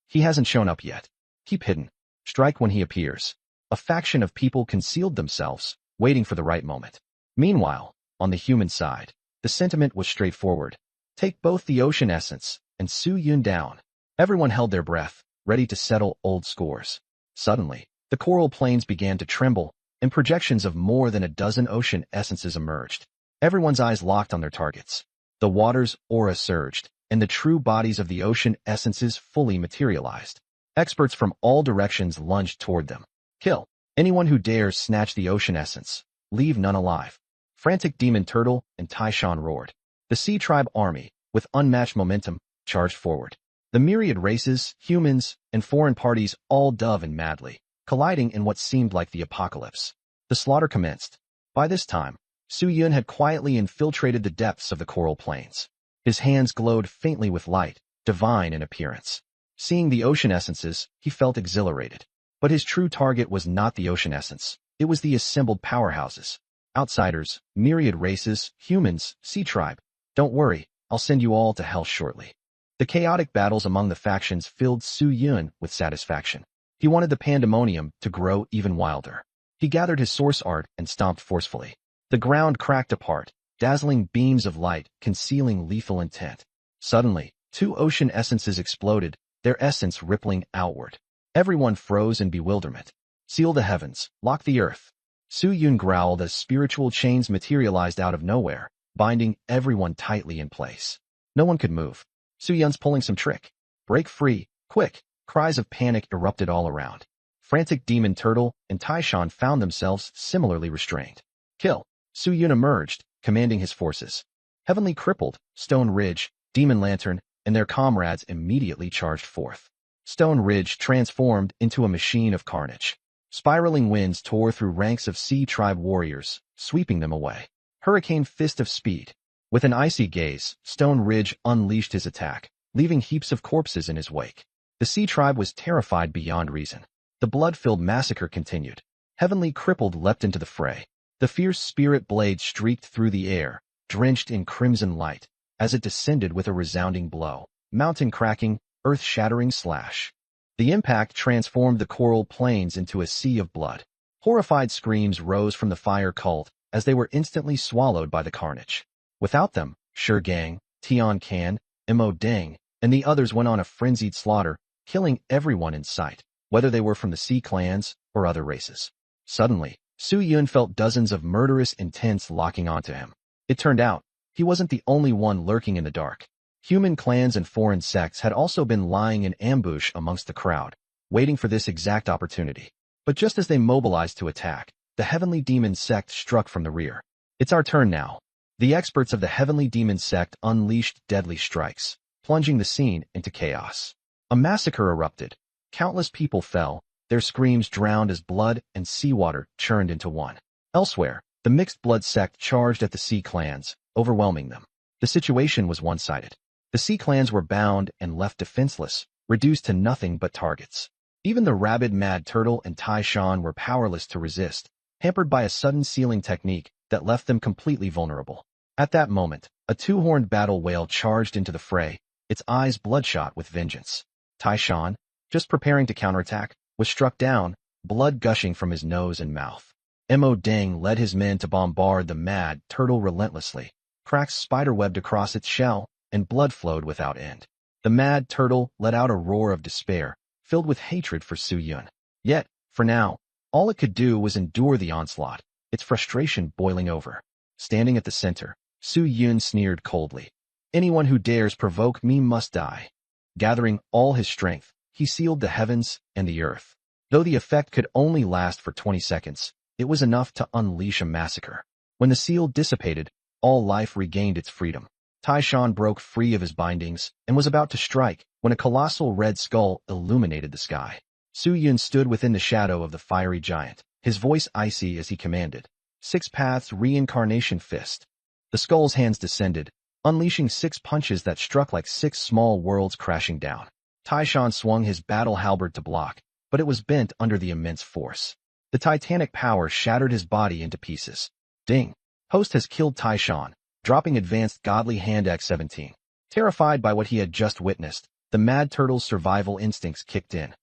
He hasn't shown up yet. Keep hidden. Strike when he appears." A faction of people concealed themselves, waiting for the right moment. Meanwhile, on the human side, the sentiment was straightforward. Take both the ocean essence and Su Yun down. Everyone held their breath, ready to settle old scores. Suddenly, the coral plains began to tremble, and projections of more than a dozen ocean essences emerged. Everyone's eyes locked on their targets. The water's aura surged, and the true bodies of the ocean essences fully materialized. Experts from all directions lunged toward them. "Kill anyone who dares snatch the ocean essence. Leave none alive." Frantic demon turtle and Taishan roared. The Sea Tribe army, with unmatched momentum, charged forward. The myriad races, humans, and foreign parties all dove in madly, colliding in what seemed like the apocalypse. The slaughter commenced. By this time, Su Yun had quietly infiltrated the depths of the coral plains. His hands glowed faintly with light, divine in appearance. Seeing the ocean essences, he felt exhilarated. But his true target was not the ocean essence. It was the assembled powerhouses. Outsiders, myriad races, humans, Sea Tribe. Don't worry, I'll send you all to hell shortly. The chaotic battles among the factions filled Su Yun with satisfaction. He wanted the pandemonium to grow even wilder. He gathered his source art and stomped forcefully. The ground cracked apart, dazzling beams of light concealing lethal intent. Suddenly, 2 ocean essences exploded, their essence rippling outward. Everyone froze in bewilderment. "Seal the heavens, lock the earth." Su Yun growled as spiritual chains materialized out of nowhere, binding everyone tightly in place. No one could move. "Su Yun's pulling some trick. Break free, quick!" Cries of panic erupted all around. Frantic demon turtle and Taishan found themselves similarly restrained. "Kill!" Su Yun emerged, commanding his forces. Heavenly Crippled, Stone Ridge, Demon Lantern, and their comrades immediately charged forth. Stone Ridge transformed into a machine of carnage. Spiraling winds tore through ranks of Sea Tribe warriors, sweeping them away. Hurricane Fist of Speed. With an icy gaze, Stone Ridge unleashed his attack, leaving heaps of corpses in his wake. The Sea Tribe was terrified beyond reason. The blood-filled massacre continued. Heavenly Crippled leapt into the fray. The fierce spirit blade streaked through the air, drenched in crimson light, as it descended with a resounding blow. Mountain-cracking, earth-shattering slash. The impact transformed the coral plains into a sea of blood. Horrified screams rose from the fire cult as they were instantly swallowed by the carnage. Without them, Shi Gang, Tian Can, Mo Deng, and the others went on a frenzied slaughter, killing everyone in sight, whether they were from the sea clans or other races. Suddenly, Su Yun felt dozens of murderous intents locking onto him. It turned out, he wasn't the only one lurking in the dark. Human clans and foreign sects had also been lying in ambush amongst the crowd, waiting for this exact opportunity. But just as they mobilized to attack, the Heavenly Demon sect struck from the rear. "It's our turn now." The experts of the Heavenly Demon sect unleashed deadly strikes, plunging the scene into chaos. A massacre erupted. Countless people fell, their screams drowned as blood and seawater churned into one. Elsewhere, the Mixed Blood sect charged at the Sea clans, overwhelming them. The situation was one-sided. The Sea clans were bound and left defenseless, reduced to nothing but targets. Even the rabid Mad Turtle and Taishan were powerless to resist, hampered by a sudden sealing technique that left them completely vulnerable. At that moment, a 2-horned battle whale charged into the fray, its eyes bloodshot with vengeance. Taishan, just preparing to counterattack, was struck down, blood gushing from his nose and mouth. Mo Deng led his men to bombard the mad turtle relentlessly. Cracks spiderwebbed across its shell, and blood flowed without end. The mad turtle let out a roar of despair, filled with hatred for Su Yun. Yet, for now, all it could do was endure the onslaught, its frustration boiling over. Standing at the center, Su Yun sneered coldly. Anyone who dares provoke me must die. Gathering all his strength, he sealed the heavens and the earth. Though the effect could only last for 20 seconds, it was enough to unleash a massacre. When the seal dissipated, all life regained its freedom. Taishan broke free of his bindings and was about to strike when a colossal red skull illuminated the sky. Su Yun stood within the shadow of the fiery giant, his voice icy as he commanded. 6 paths reincarnation fist. The skull's hands descended, unleashing 6 punches that struck like 6 small worlds crashing down. Taishan swung his battle halberd to block, but it was bent under the immense force. The titanic power shattered his body into pieces. Ding! Host has killed Taishan, dropping advanced godly hand X-17. Terrified by what he had just witnessed, the mad turtle's survival instincts kicked in.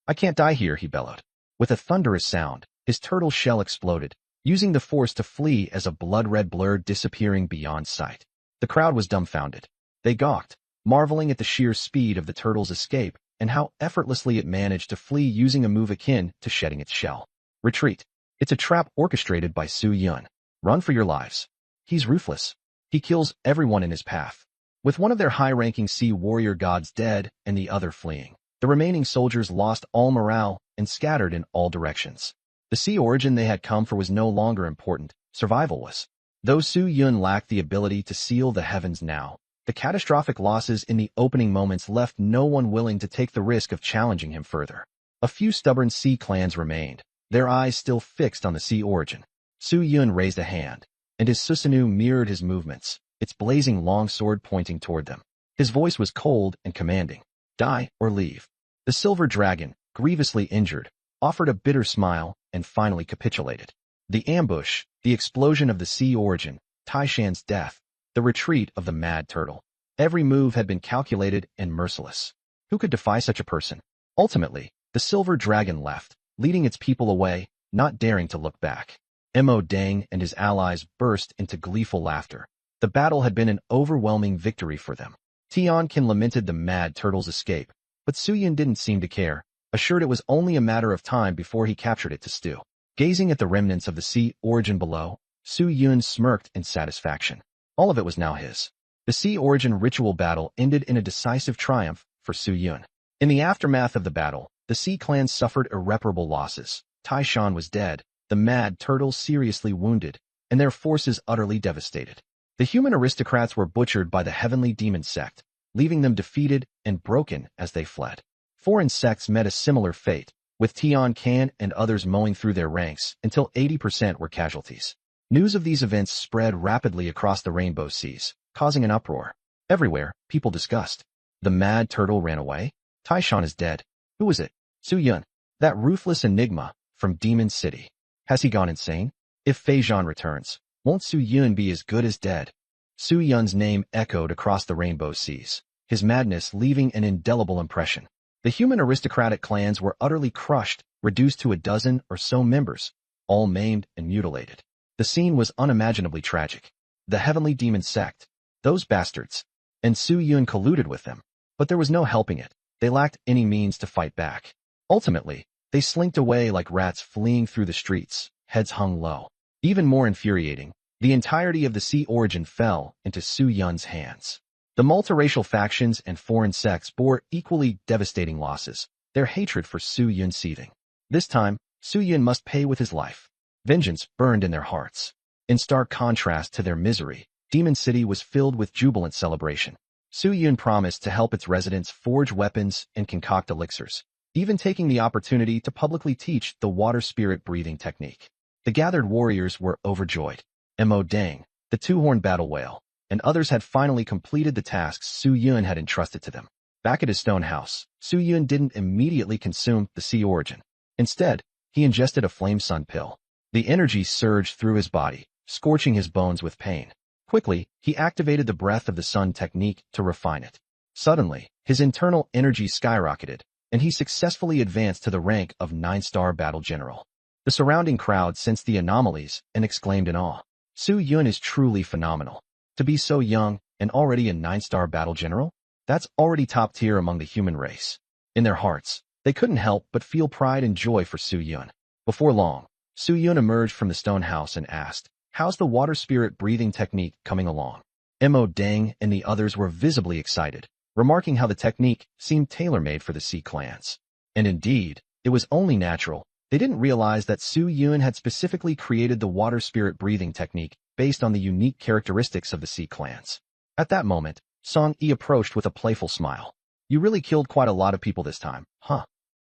I can't die here, he bellowed. With a thunderous sound, his turtle shell exploded, using the force to flee as a blood-red blur disappearing beyond sight. The crowd was dumbfounded. They gawked, marveling at the sheer speed of the turtle's escape and how effortlessly it managed to flee using a move akin to shedding its shell. Retreat. It's a trap orchestrated by Su Yun. Run for your lives. He's ruthless. He kills everyone in his path. With one of their high-ranking sea warrior gods dead and the other fleeing, the remaining soldiers lost all morale and scattered in all directions. The sea origin they had come for was no longer important. Survival was. Though Su Yun lacked the ability to seal the heavens now, the catastrophic losses in the opening moments left no one willing to take the risk of challenging him further. A few stubborn sea clans remained, their eyes still fixed on the sea origin. Su Yun raised a hand, and his Susanoo mirrored his movements, its blazing longsword pointing toward them. His voice was cold and commanding. Die or leave. The silver dragon, grievously injured, offered a bitter smile and finally capitulated. The ambush, the explosion of the sea origin, Taishan's death, the retreat of the mad turtle. Every move had been calculated and merciless. Who could defy such a person? Ultimately, the silver dragon left, leading its people away, not daring to look back. Mo Deng and his allies burst into gleeful laughter. The battle had been an overwhelming victory for them. Tianqin lamented the mad turtle's escape, but Su Yun didn't seem to care, assured it was only a matter of time before he captured it to stew. Gazing at the remnants of the sea origin below, Su Yun smirked in satisfaction. All of it was now his. The sea origin ritual battle ended in a decisive triumph for Su Yun. In the aftermath of the battle, the sea clans suffered irreparable losses. Taishan was dead, the mad turtle seriously wounded, and their forces utterly devastated. The human aristocrats were butchered by the heavenly demon sect, leaving them defeated and broken as they fled. Foreign sects met a similar fate, with Tianqin and others mowing through their ranks until 80% were casualties. News of these events spread rapidly across the rainbow seas, causing an uproar. Everywhere, people discussed. The mad turtle ran away? Taishan is dead. Who was it? Su Yun. That ruthless enigma from Demon City. Has he gone insane? If Fei Zhan returns, won't Su Yun be as good as dead? Su Yun's name echoed across the rainbow seas, his madness leaving an indelible impression. The human aristocratic clans were utterly crushed, reduced to a dozen or so members, all maimed and mutilated. The scene was unimaginably tragic. The heavenly demon sect, those bastards, and Su Yun colluded with them, but there was no helping it. They lacked any means to fight back. Ultimately, they slinked away like rats fleeing through the streets, heads hung low. Even more infuriating, the entirety of the sea origin fell into Su Yun's hands. The multiracial factions and foreign sects bore equally devastating losses, their hatred for Su Yun seething. This time, Su Yun must pay with his life. Vengeance burned in their hearts. In stark contrast to their misery, Demon City was filled with jubilant celebration. Su Yun promised to help its residents forge weapons and concoct elixirs, even taking the opportunity to publicly teach the water spirit breathing technique. The gathered warriors were overjoyed. Mo Deng, the two-horned battle whale, and others had finally completed the tasks Su Yun had entrusted to them. Back at his stone house, Su Yun didn't immediately consume the sea origin. Instead, he ingested a flame sun pill. The energy surged through his body, scorching his bones with pain. Quickly, he activated the breath of the sun technique to refine it. Suddenly, his internal energy skyrocketed, and he successfully advanced to the rank of 9-star battle general. The surrounding crowd sensed the anomalies and exclaimed in awe. Su Yun is truly phenomenal. To be so young and already a 9-star battle general? That's already top tier among the human race. In their hearts, they couldn't help but feel pride and joy for Su Yun. Before long, Su Yun emerged from the stone house and asked, "How's the water spirit breathing technique coming along?" Mo Deng and the others were visibly excited, remarking how the technique seemed tailor-made for the Sea clans. And indeed, it was only natural. They didn't realize that Su Yun had specifically created the water spirit breathing technique based on the unique characteristics of the Sea clans. At that moment, Song Yi approached with a playful smile. "You really killed quite a lot of people this time, huh?"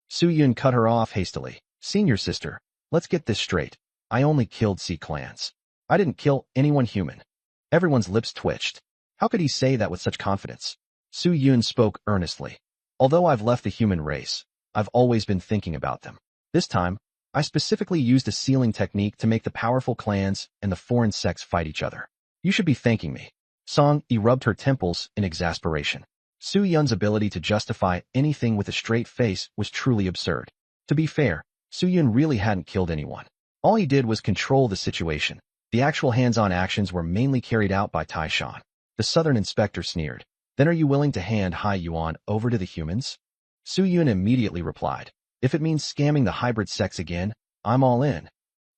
Su Yun cut her off hastily. "Senior sister, let's get this straight. I only killed Sea clans. I didn't kill anyone human." Everyone's lips twitched. How could he say that with such confidence? Su Yun spoke earnestly. "Although I've left the human race, I've always been thinking about them. This time, I specifically used a sealing technique to make the powerful clans and the foreign sects fight each other. You should be thanking me." Song Yi rubbed her temples in exasperation. Su Yun's ability to justify anything with a straight face was truly absurd. To be fair, Su Yun really hadn't killed anyone. All he did was control the situation. The actual hands-on actions were mainly carried out by Tai Shan. The southern inspector sneered. "Then are you willing to hand Hai Yuan over to the humans?" Su Yun immediately replied, "If it means scamming the hybrid sex again, I'm all in."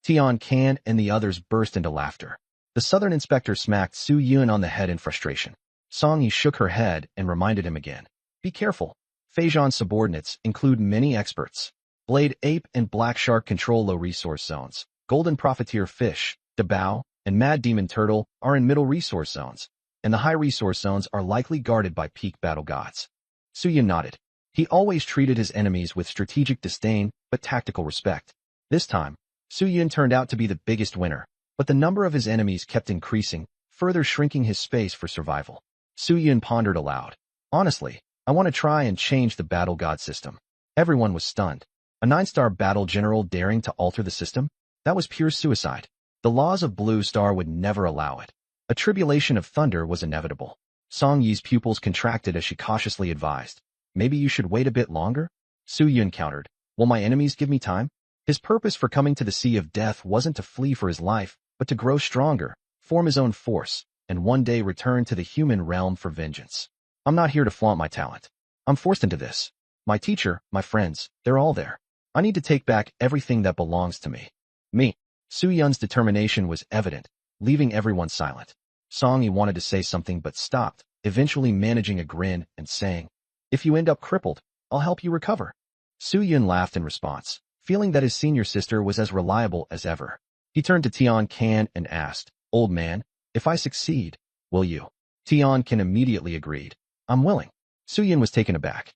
Tian Can and the others burst into laughter. The southern inspector smacked Su Yun on the head in frustration. Song Yi shook her head and reminded him again. "Be careful. Feijan's subordinates include many experts. Blade Ape and Black Shark control low resource zones. Golden Profiteer Fish, Dabao, and Mad Demon Turtle are in middle resource zones, and the high resource zones are likely guarded by peak battle gods." Su Yun nodded. He always treated his enemies with strategic disdain but tactical respect. This time, Su Yun turned out to be the biggest winner, but the number of his enemies kept increasing, further shrinking his space for survival. Su Yun pondered aloud. "Honestly, I want to try and change the battle god system." Everyone was stunned. A 9-star battle general daring to alter the system? That was pure suicide. The laws of Blue Star would never allow it. A tribulation of thunder was inevitable. Song Yi's pupils contracted as she cautiously advised. "Maybe you should wait a bit longer?" Su Yun countered. "Will my enemies give me time?" His purpose for coming to the Sea of Death wasn't to flee for his life, but to grow stronger, form his own force, and one day return to the human realm for vengeance. "I'm not here to flaunt my talent. I'm forced into this. My teacher, my friends, they're all there. I need to take back everything that belongs to me." Me. Su Yun's determination was evident, leaving everyone silent. Song Yi wanted to say something but stopped, eventually managing a grin and saying, "If you end up crippled, I'll help you recover." Su Yun laughed in response, feeling that his senior sister was as reliable as ever. He turned to Tian Can and asked, "Old man, if I succeed, will you?" Tian Can immediately agreed. "I'm willing." Su Yun was taken aback.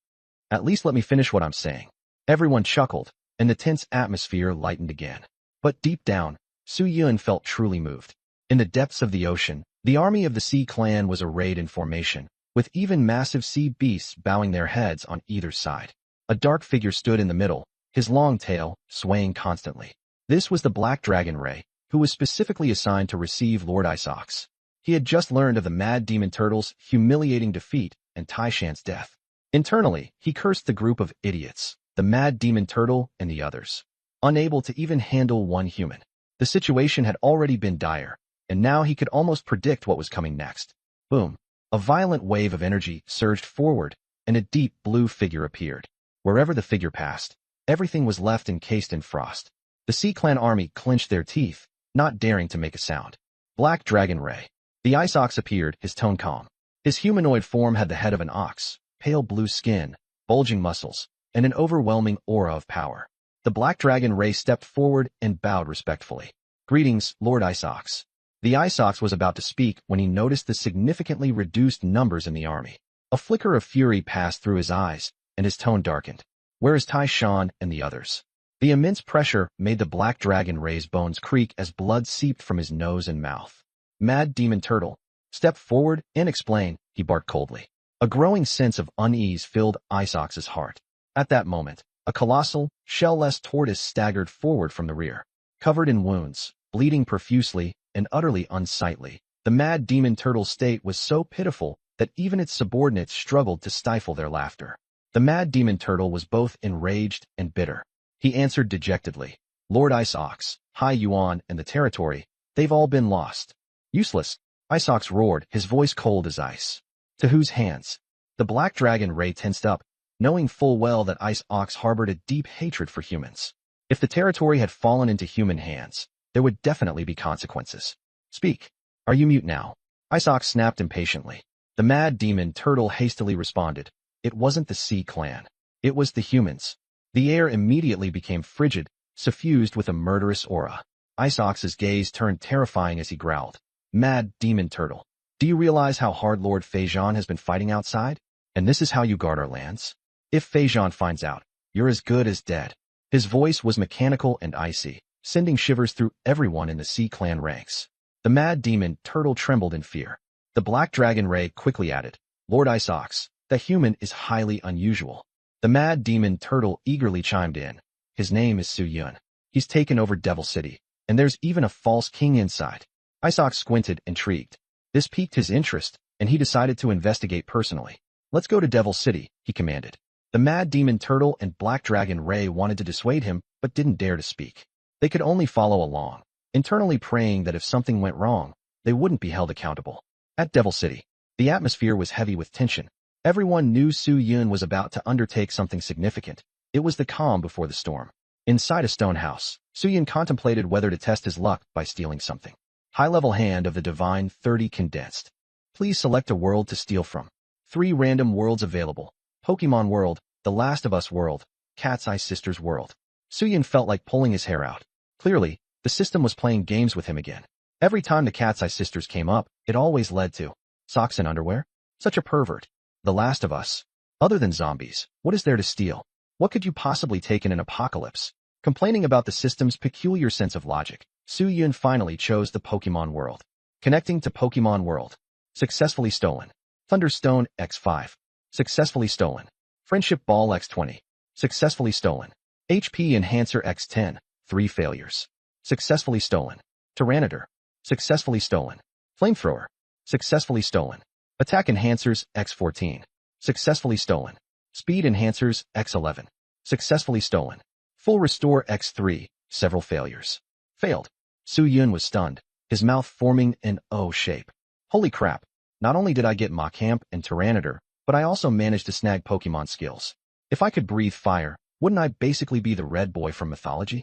"At least let me finish what I'm saying." Everyone chuckled, and the tense atmosphere lightened again. But deep down, Su Yun felt truly moved. In the depths of the ocean, the army of the Sea clan was arrayed in formation, with even massive sea beasts bowing their heads on either side. A dark figure stood in the middle, his long tail swaying constantly. This was the Black Dragon Ray, who was specifically assigned to receive Lord Isox. He had just learned of the Mad Demon Turtle's humiliating defeat and Tai Shan's death. Internally, he cursed the group of idiots, the Mad Demon Turtle and the others. Unable to even handle one human. The situation had already been dire, and now he could almost predict what was coming next. Boom. A violent wave of energy surged forward, and a deep blue figure appeared. Wherever the figure passed, everything was left encased in frost. The Sea Clan army clenched their teeth, not daring to make a sound. Black Dragon Ray. The Ice Ox appeared, his tone calm. His humanoid form had the head of an ox, pale blue skin, bulging muscles, and an overwhelming aura of power. The Black Dragon Ray stepped forward and bowed respectfully. "Greetings, Lord Ice Ox." The Ice Ox was about to speak when he noticed the significantly reduced numbers in the army. A flicker of fury passed through his eyes, and his tone darkened. "Where is Tai Shan and the others?" The immense pressure made the Black Dragon Ray's bones creak as blood seeped from his nose and mouth. "Mad Demon Turtle, step forward and explain," he barked coldly. A growing sense of unease filled Ice Ox's heart. At that moment, a colossal, shell-less tortoise staggered forward from the rear. Covered in wounds, bleeding profusely, and utterly unsightly, the Mad Demon Turtle's state was so pitiful that even its subordinates struggled to stifle their laughter. The Mad Demon Turtle was both enraged and bitter. He answered dejectedly, Lord Ice Ox, Hai Yuan, and the territory, they've all been lost. Useless, Ice Ox roared, his voice cold as ice. To whose hands? The black dragon Ray tensed up, knowing full well that Ice Ox harbored a deep hatred for humans. If the territory had fallen into human hands, there would definitely be consequences. Speak. Are you mute now? Ice Ox snapped impatiently. The mad demon turtle hastily responded. It wasn't the Sea Clan. It was the humans. The air immediately became frigid, suffused with a murderous aura. Ice Ox's gaze turned terrifying as he growled. Mad demon turtle. Do you realize how hard Lord Feijan has been fighting outside? And this is how you guard our lands? If Feijan finds out, you're as good as dead. His voice was mechanical and icy, sending shivers through everyone in the Sea Clan ranks. The mad demon turtle trembled in fear. The black dragon Ray quickly added, Lord Ice Ox, the human is highly unusual. The mad demon turtle eagerly chimed in. His name is Su Yun. He's taken over Devil City, and there's even a false king inside. Ice Ox squinted, intrigued. This piqued his interest, and he decided to investigate personally. Let's go to Devil City, he commanded. The mad demon turtle and black dragon Ray wanted to dissuade him, but didn't dare to speak. They could only follow along, internally praying that if something went wrong, they wouldn't be held accountable. At Devil City, the atmosphere was heavy with tension. Everyone knew Su Yun was about to undertake something significant. It was the calm before the storm. Inside a stone house, Su Yun contemplated whether to test his luck by stealing something. High-level hand of the Divine 30 condensed. Please select a world to steal from. 3 random worlds available. Pokemon World, The Last of Us World, Cat's Eye Sisters World. Su Yun felt like pulling his hair out. Clearly, the system was playing games with him again. Every time the Cat's Eye Sisters came up, it always led to socks and underwear? Such a pervert. The Last of Us. Other than zombies, what is there to steal? What could you possibly take in an apocalypse? Complaining about the system's peculiar sense of logic, Su Yun finally chose the Pokemon World. Connecting to Pokemon World. Successfully stolen. Thunderstone X5. Successfully stolen. Friendship Ball X20. Successfully stolen. HP Enhancer X10. 3 failures. Successfully stolen. Tyranitar. Successfully stolen. Flamethrower. Successfully stolen. Attack Enhancers X14. Successfully stolen. Speed Enhancers X11. Successfully stolen. Full Restore X3. Several failures. Failed. Su Yun was stunned, his mouth forming an O shape. Holy crap. Not only did I get Machamp and Tyranitar, but I also managed to snag Pokemon skills. If I could breathe fire, wouldn't I basically be the red boy from mythology?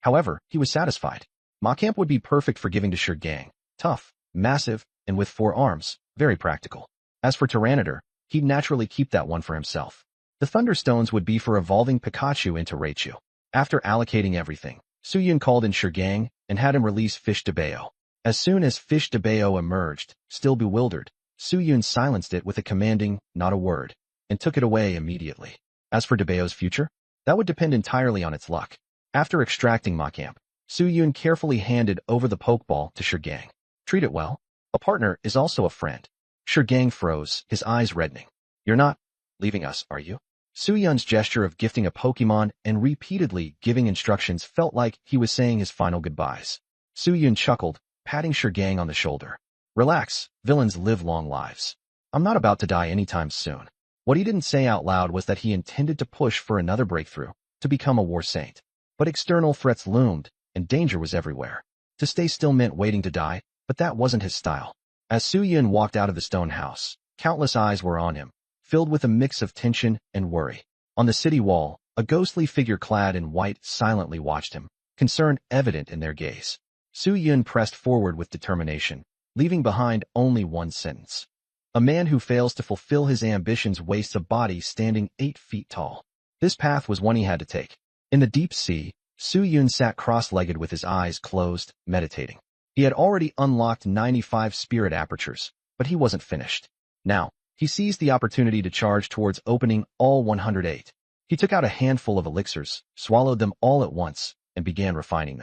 However, he was satisfied. Machamp would be perfect for giving to Shurgang. Tough, massive, and with 4 arms, very practical. As for Tyranitar, he'd naturally keep that one for himself. The Thunderstones would be for evolving Pikachu into Raichu. After allocating everything, Su Yun called in Shurgang and had him release Fish DeBeo. As soon as Fish DeBeo emerged, still bewildered, Su Yun silenced it with a commanding, not a word, and took it away immediately. As for DeBeo's future, that would depend entirely on its luck. After extracting Machamp, Su Yun carefully handed over the Pokeball to Shurgang. Treat it well. A partner is also a friend. Shurgang froze, his eyes reddening. You're not leaving us, are you? Su Yun's gesture of gifting a Pokemon and repeatedly giving instructions felt like he was saying his final goodbyes. Su Yun chuckled, patting Shurgang on the shoulder. Relax, villains live long lives. I'm not about to die anytime soon. What he didn't say out loud was that he intended to push for another breakthrough, to become a war saint. But external threats loomed, and danger was everywhere. To stay still meant waiting to die, but that wasn't his style. As Su Yun walked out of the stone house, countless eyes were on him, filled with a mix of tension and worry. On the city wall, a ghostly figure clad in white silently watched him, concern evident in their gaze. Su Yun pressed forward with determination, leaving behind only one sentence. A man who fails to fulfill his ambitions wastes a body standing 8 feet tall. This path was one he had to take. In the deep sea, Su Yun sat cross-legged with his eyes closed, meditating. He had already unlocked 95 spirit apertures, but he wasn't finished. Now, he seized the opportunity to charge towards opening all 108. He took out a handful of elixirs, swallowed them all at once, and began refining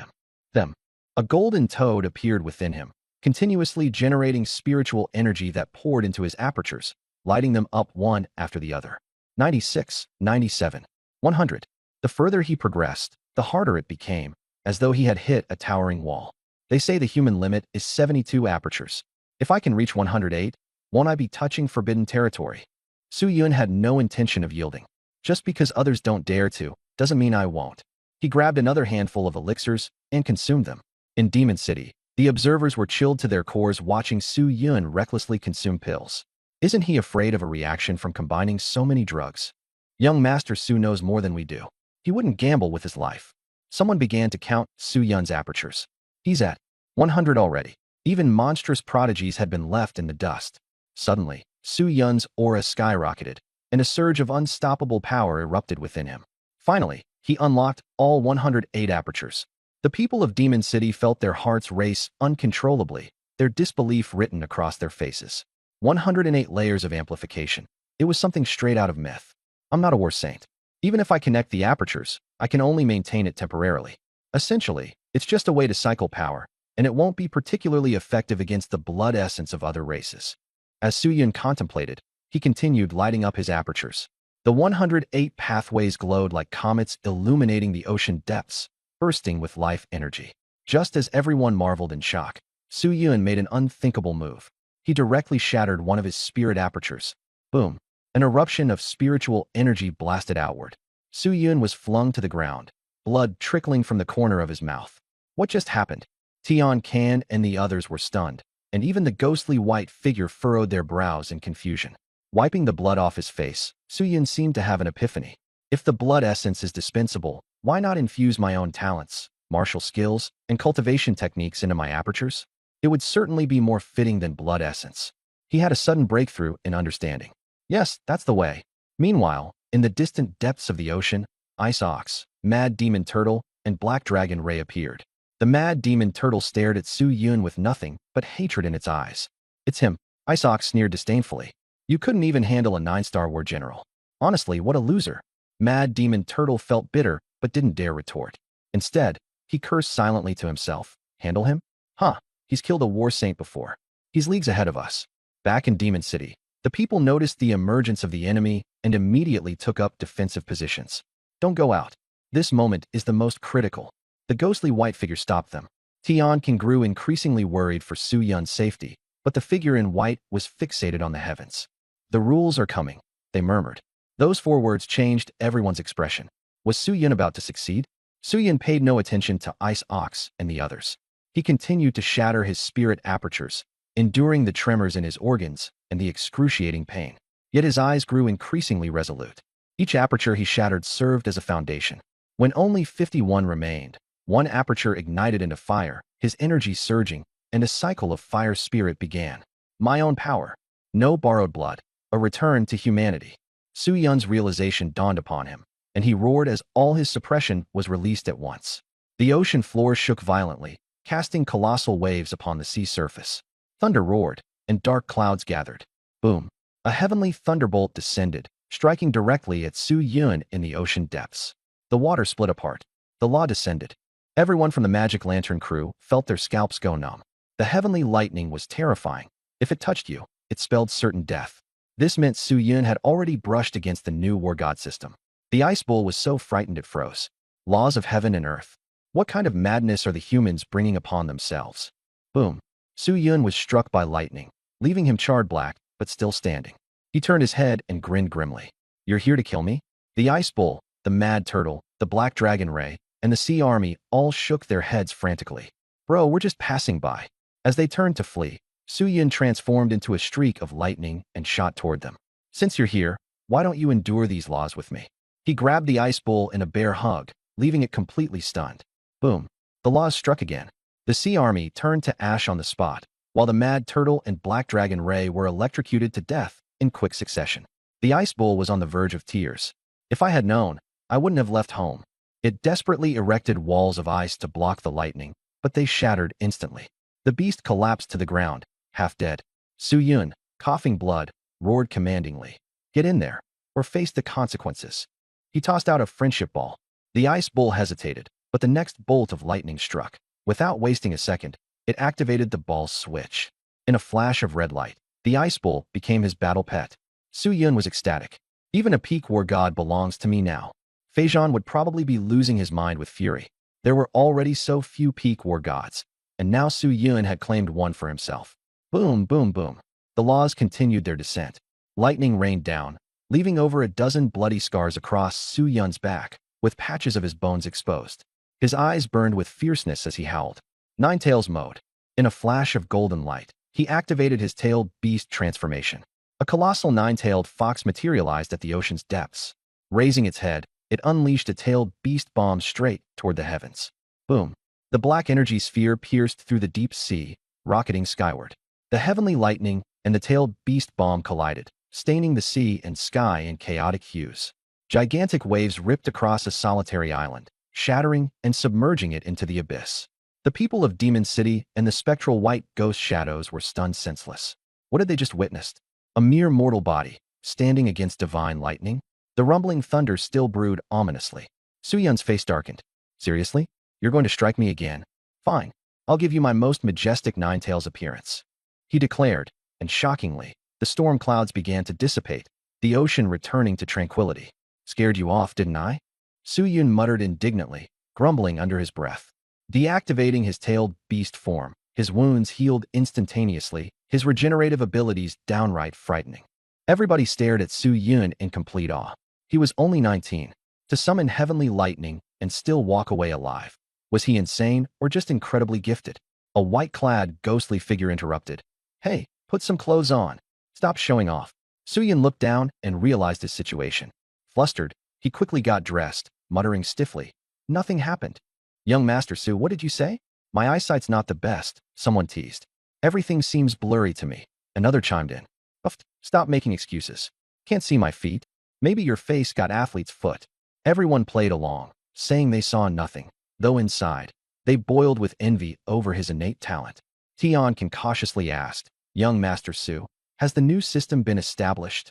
them. A golden toad appeared within him, continuously generating spiritual energy that poured into his apertures, lighting them up one after the other. 96, 97, 100. The further he progressed, the harder it became, as though he had hit a towering wall. They say the human limit is 72 apertures. If I can reach 108, won't I be touching forbidden territory? Su Yun had no intention of yielding. Just because others don't dare to, doesn't mean I won't. He grabbed another handful of elixirs and consumed them. In Demon City, the observers were chilled to their cores watching Su Yun recklessly consume pills. Isn't he afraid of a reaction from combining so many drugs? Young Master Su knows more than we do. He wouldn't gamble with his life. Someone began to count Su Yun's apertures. He's at 100 already. Even monstrous prodigies had been left in the dust. Suddenly, Su Yun's aura skyrocketed, and a surge of unstoppable power erupted within him. Finally, he unlocked all 108 apertures. The people of Demon City felt their hearts race uncontrollably, their disbelief written across their faces. 108 layers of amplification. It was something straight out of myth. I'm not a war saint. Even if I connect the apertures, I can only maintain it temporarily. Essentially, it's just a way to cycle power, and it won't be particularly effective against the blood essence of other races. As Su Yun contemplated, he continued lighting up his apertures. The 108 pathways glowed like comets illuminating the ocean depths, bursting with life energy. Just as everyone marveled in shock, Su Yun made an unthinkable move. He directly shattered one of his spirit apertures. Boom! An eruption of spiritual energy blasted outward. Su Yun was flung to the ground, blood trickling from the corner of his mouth. What just happened? Tian Can and the others were stunned, and even the ghostly white figure furrowed their brows in confusion. Wiping the blood off his face, Su Yun seemed to have an epiphany. If the blood essence is dispensable, why not infuse my own talents, martial skills, and cultivation techniques into my apertures? It would certainly be more fitting than blood essence. He had a sudden breakthrough in understanding. Yes, that's the way. Meanwhile, in the distant depths of the ocean, Ice Ox, Mad Demon Turtle, and Black Dragon Ray appeared. The Mad Demon Turtle stared at Su Yun with nothing but hatred in its eyes. It's him, Ice Ox sneered disdainfully. You couldn't even handle a 9-star war general. Honestly, what a loser. Mad Demon Turtle felt bitter but didn't dare retort. Instead, he cursed silently to himself. Handle him? Huh, he's killed a war saint before. He's leagues ahead of us. Back in Demon City, the people noticed the emergence of the enemy and immediately took up defensive positions. Don't go out. This moment is the most critical. The ghostly white figure stopped them. Tian Can grew increasingly worried for Su Yun's safety, but the figure in white was fixated on the heavens. The rules are coming, they murmured. Those 4 words changed everyone's expression. Was Su Yun about to succeed? Su Yun paid no attention to Ice Ox and the others. He continued to shatter his spirit apertures, enduring the tremors in his organs and the excruciating pain. Yet his eyes grew increasingly resolute. Each aperture he shattered served as a foundation. When only 51 remained, one aperture ignited into fire, his energy surging, and a cycle of fire spirit began. My own power. No borrowed blood. A return to humanity. Su Yun's realization dawned upon him, and he roared as all his suppression was released at once. The ocean floor shook violently, casting colossal waves upon the sea surface. Thunder roared, and dark clouds gathered. Boom! A heavenly thunderbolt descended, striking directly at Su Yun in the ocean depths. The water split apart. The law descended. Everyone from the Magic Lantern crew felt their scalps go numb. The heavenly lightning was terrifying. If it touched you, it spelled certain death. This meant Su Yun had already brushed against the new war god system. The ice bull was so frightened it froze. Laws of heaven and earth. What kind of madness are the humans bringing upon themselves? Boom. Su Yun was struck by lightning, leaving him charred black, but still standing. He turned his head and grinned grimly. You're here to kill me? The ice bull, the mad turtle, the black dragon ray, and the sea army all shook their heads frantically. Bro, we're just passing by. As they turned to flee, Su Yun transformed into a streak of lightning and shot toward them. Since you're here, why don't you endure these laws with me? He grabbed the ice bull in a bear hug, leaving it completely stunned. Boom. The laws struck again. The sea army turned to ash on the spot, while the mad turtle and black dragon ray were electrocuted to death in quick succession. The ice bull was on the verge of tears. If I had known, I wouldn't have left home. It desperately erected walls of ice to block the lightning, but they shattered instantly. The beast collapsed to the ground, half dead. Su Yun, coughing blood, roared commandingly. Get in there, or face the consequences. He tossed out a friendship ball. The ice bull hesitated, but the next bolt of lightning struck. Without wasting a second, it activated the ball's switch. In a flash of red light, the ice bull became his battle pet. Su Yun was ecstatic. Even a peak war god belongs to me now. Feijan would probably be losing his mind with fury. There were already so few peak war gods, and now Su Yun had claimed one for himself. Boom, boom, boom. The laws continued their descent. Lightning rained down, leaving over a dozen bloody scars across Su Yun's back, with patches of his bones exposed. His eyes burned with fierceness as he howled. Ninetales mode. In a flash of golden light, he activated his tailed beast transformation. A colossal nine-tailed fox materialized at the ocean's depths. Raising its head, it unleashed a tailed beast bomb straight toward the heavens. Boom! The black energy sphere pierced through the deep sea, rocketing skyward. The heavenly lightning and the tailed beast bomb collided, staining the sea and sky in chaotic hues. Gigantic waves ripped across a solitary island, shattering and submerging it into the abyss. The people of Demon City and the spectral white ghost shadows were stunned senseless. What had they just witnessed? A mere mortal body, standing against divine lightning? The rumbling thunder still brewed ominously. Suyun's face darkened. Seriously? You're going to strike me again? Fine. I'll give you my most majestic Ninetales appearance. He declared, and shockingly, the storm clouds began to dissipate, the ocean returning to tranquility. Scared you off, didn't I? Suyun muttered indignantly, grumbling under his breath. Deactivating his tailed beast form, his wounds healed instantaneously, his regenerative abilities downright frightening. Everybody stared at Suyun in complete awe. He was only 19. To summon heavenly lightning and still walk away alive. Was he insane or just incredibly gifted? A white-clad, ghostly figure interrupted. Hey, put some clothes on. Stop showing off. Suyun looked down and realized his situation. Flustered, he quickly got dressed, muttering stiffly. Nothing happened. Young Master Su, what did you say? My eyesight's not the best, someone teased. Everything seems blurry to me. Another chimed in. Uff, stop making excuses. Can't see my feet. Maybe your face got athlete's foot. Everyone played along, saying they saw nothing, though inside, they boiled with envy over his innate talent. Tian cautiously asked, Young Master Su, has the new system been established?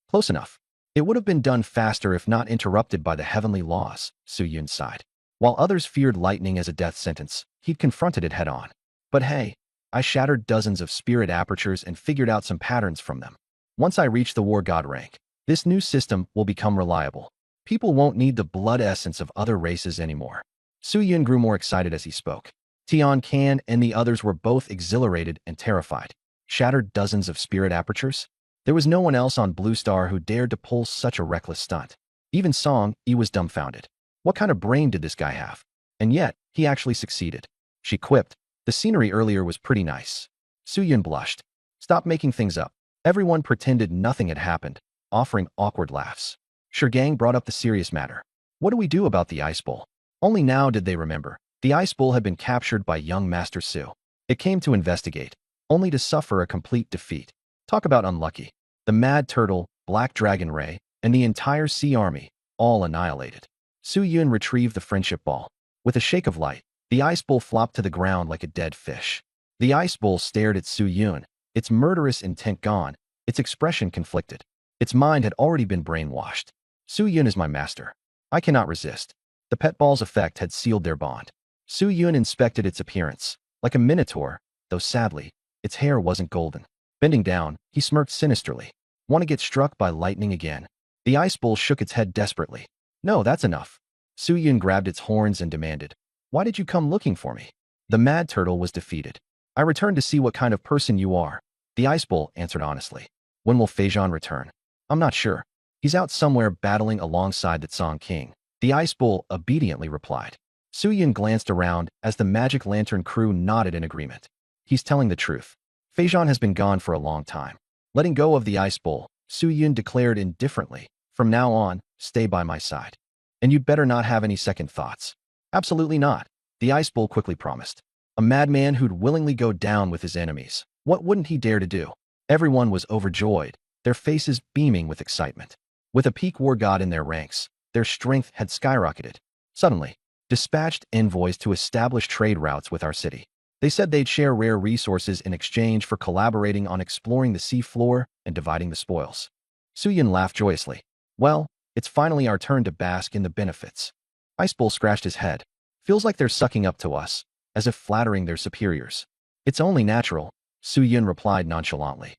Close enough. It would have been done faster if not interrupted by the heavenly laws, Suyun sighed. While others feared lightning as a death sentence, he'd confronted it head-on. But hey, I shattered dozens of spirit apertures and figured out some patterns from them. Once I reach the war god rank, this new system will become reliable. People won't need the blood essence of other races anymore. Suyun grew more excited as he spoke. Tian Can and the others were both exhilarated and terrified. Shattered dozens of spirit apertures? There was no one else on Blue Star who dared to pull such a reckless stunt. Even Song Yi was dumbfounded. What kind of brain did this guy have? And yet, he actually succeeded. She quipped, the scenery earlier was pretty nice. Suyun blushed. Stop making things up. Everyone pretended nothing had happened, offering awkward laughs. Shurgang brought up the serious matter. What do we do about the ice bowl? Only now did they remember. The ice bowl had been captured by young Master Su. It came to investigate, only to suffer a complete defeat. Talk about unlucky. The Mad Turtle, Black Dragon Ray, and the entire sea army, all annihilated. Suyun retrieved the friendship ball. With a shake of light, the ice bowl flopped to the ground like a dead fish. The ice bowl stared at Suyun, its murderous intent gone, its expression conflicted. Its mind had already been brainwashed. Suyun is my master. I cannot resist. The pet ball's effect had sealed their bond. Suyun inspected its appearance. Like a minotaur, though sadly, its hair wasn't golden. Bending down, he smirked sinisterly. Want to get struck by lightning again? The ice bowl shook its head desperately. No, that's enough. Suyun grabbed its horns and demanded, why did you come looking for me? The Mad Turtle was defeated. I returned to see what kind of person you are. The ice bowl answered honestly. When will Feijan return? I'm not sure. He's out somewhere battling alongside the Tsong King. The ice bowl obediently replied. Suyun glanced around as the magic lantern crew nodded in agreement. He's telling the truth. Feijan has been gone for a long time. Letting go of the ice bowl, Suyun declared indifferently, from now on, stay by my side. And you'd better not have any second thoughts. Absolutely not, the ice bowl quickly promised. A madman who'd willingly go down with his enemies. What wouldn't he dare to do? Everyone was overjoyed, their faces beaming with excitement. With a peak war god in their ranks, their strength had skyrocketed. Suddenly, dispatched envoys to establish trade routes with our city. They said they'd share rare resources in exchange for collaborating on exploring the sea floor and dividing the spoils. Suyun laughed joyously. Well, it's finally our turn to bask in the benefits. Ice Bull scratched his head. Feels like they're sucking up to us, as if flattering their superiors. It's only natural, Suyun replied nonchalantly.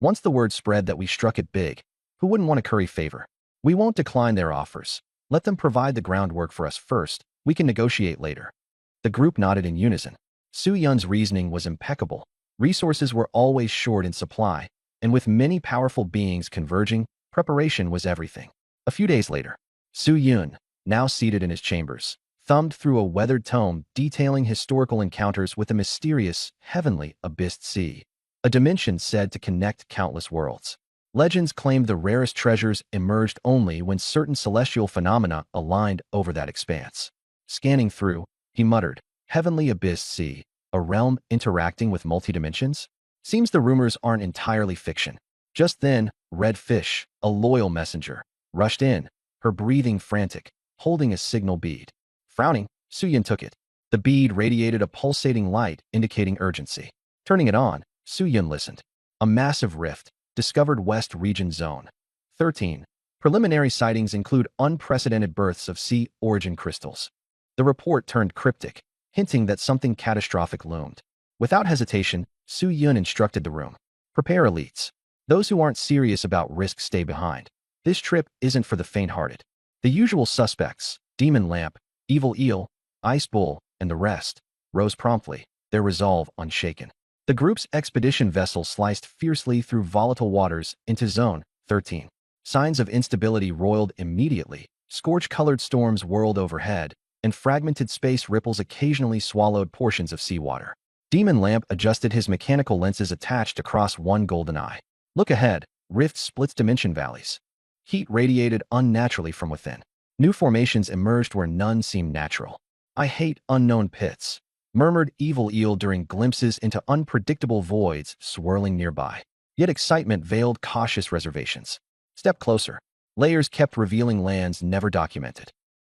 Once the word spread that we struck it big, who wouldn't want to curry favor? We won't decline their offers. Let them provide the groundwork for us first. We can negotiate later. The group nodded in unison. Suyun's reasoning was impeccable. Resources were always short in supply, and with many powerful beings converging, preparation was everything. A few days later, Suyun, now seated in his chambers, thumbed through a weathered tome detailing historical encounters with a mysterious, heavenly abyssed sea, a dimension said to connect countless worlds. Legends claimed the rarest treasures emerged only when certain celestial phenomena aligned over that expanse. Scanning through, he muttered, "Heavenly abyss sea, a realm interacting with multidimensions? Seems the rumors aren't entirely fiction." Just then, Red Fish, a loyal messenger, rushed in, her breathing frantic, holding a signal bead. Frowning, Suyin took it. The bead radiated a pulsating light indicating urgency. Turning it on, Suyin listened. A massive rift, discovered West Region Zone. 13. Preliminary sightings include unprecedented births of sea origin crystals. The report turned cryptic, hinting that something catastrophic loomed. Without hesitation, Su Yun instructed the room. Prepare elites. Those who aren't serious about risk stay behind. This trip isn't for the faint-hearted. The usual suspects, Demon Lamp, Evil Eel, Ice Bull, and the rest, rose promptly, their resolve unshaken. The group's expedition vessel sliced fiercely through volatile waters into Zone 13. Signs of instability roiled immediately, scorch-colored storms whirled overhead, and fragmented space ripples occasionally swallowed portions of seawater. Demon Lamp adjusted his mechanical lenses attached across one golden eye. Look ahead, rift splits dimension valleys. Heat radiated unnaturally from within. New formations emerged where none seemed natural. "I hate unknown pits," murmured Evil Eel during glimpses into unpredictable voids swirling nearby. Yet excitement veiled cautious reservations. Step closer. Layers kept revealing lands never documented.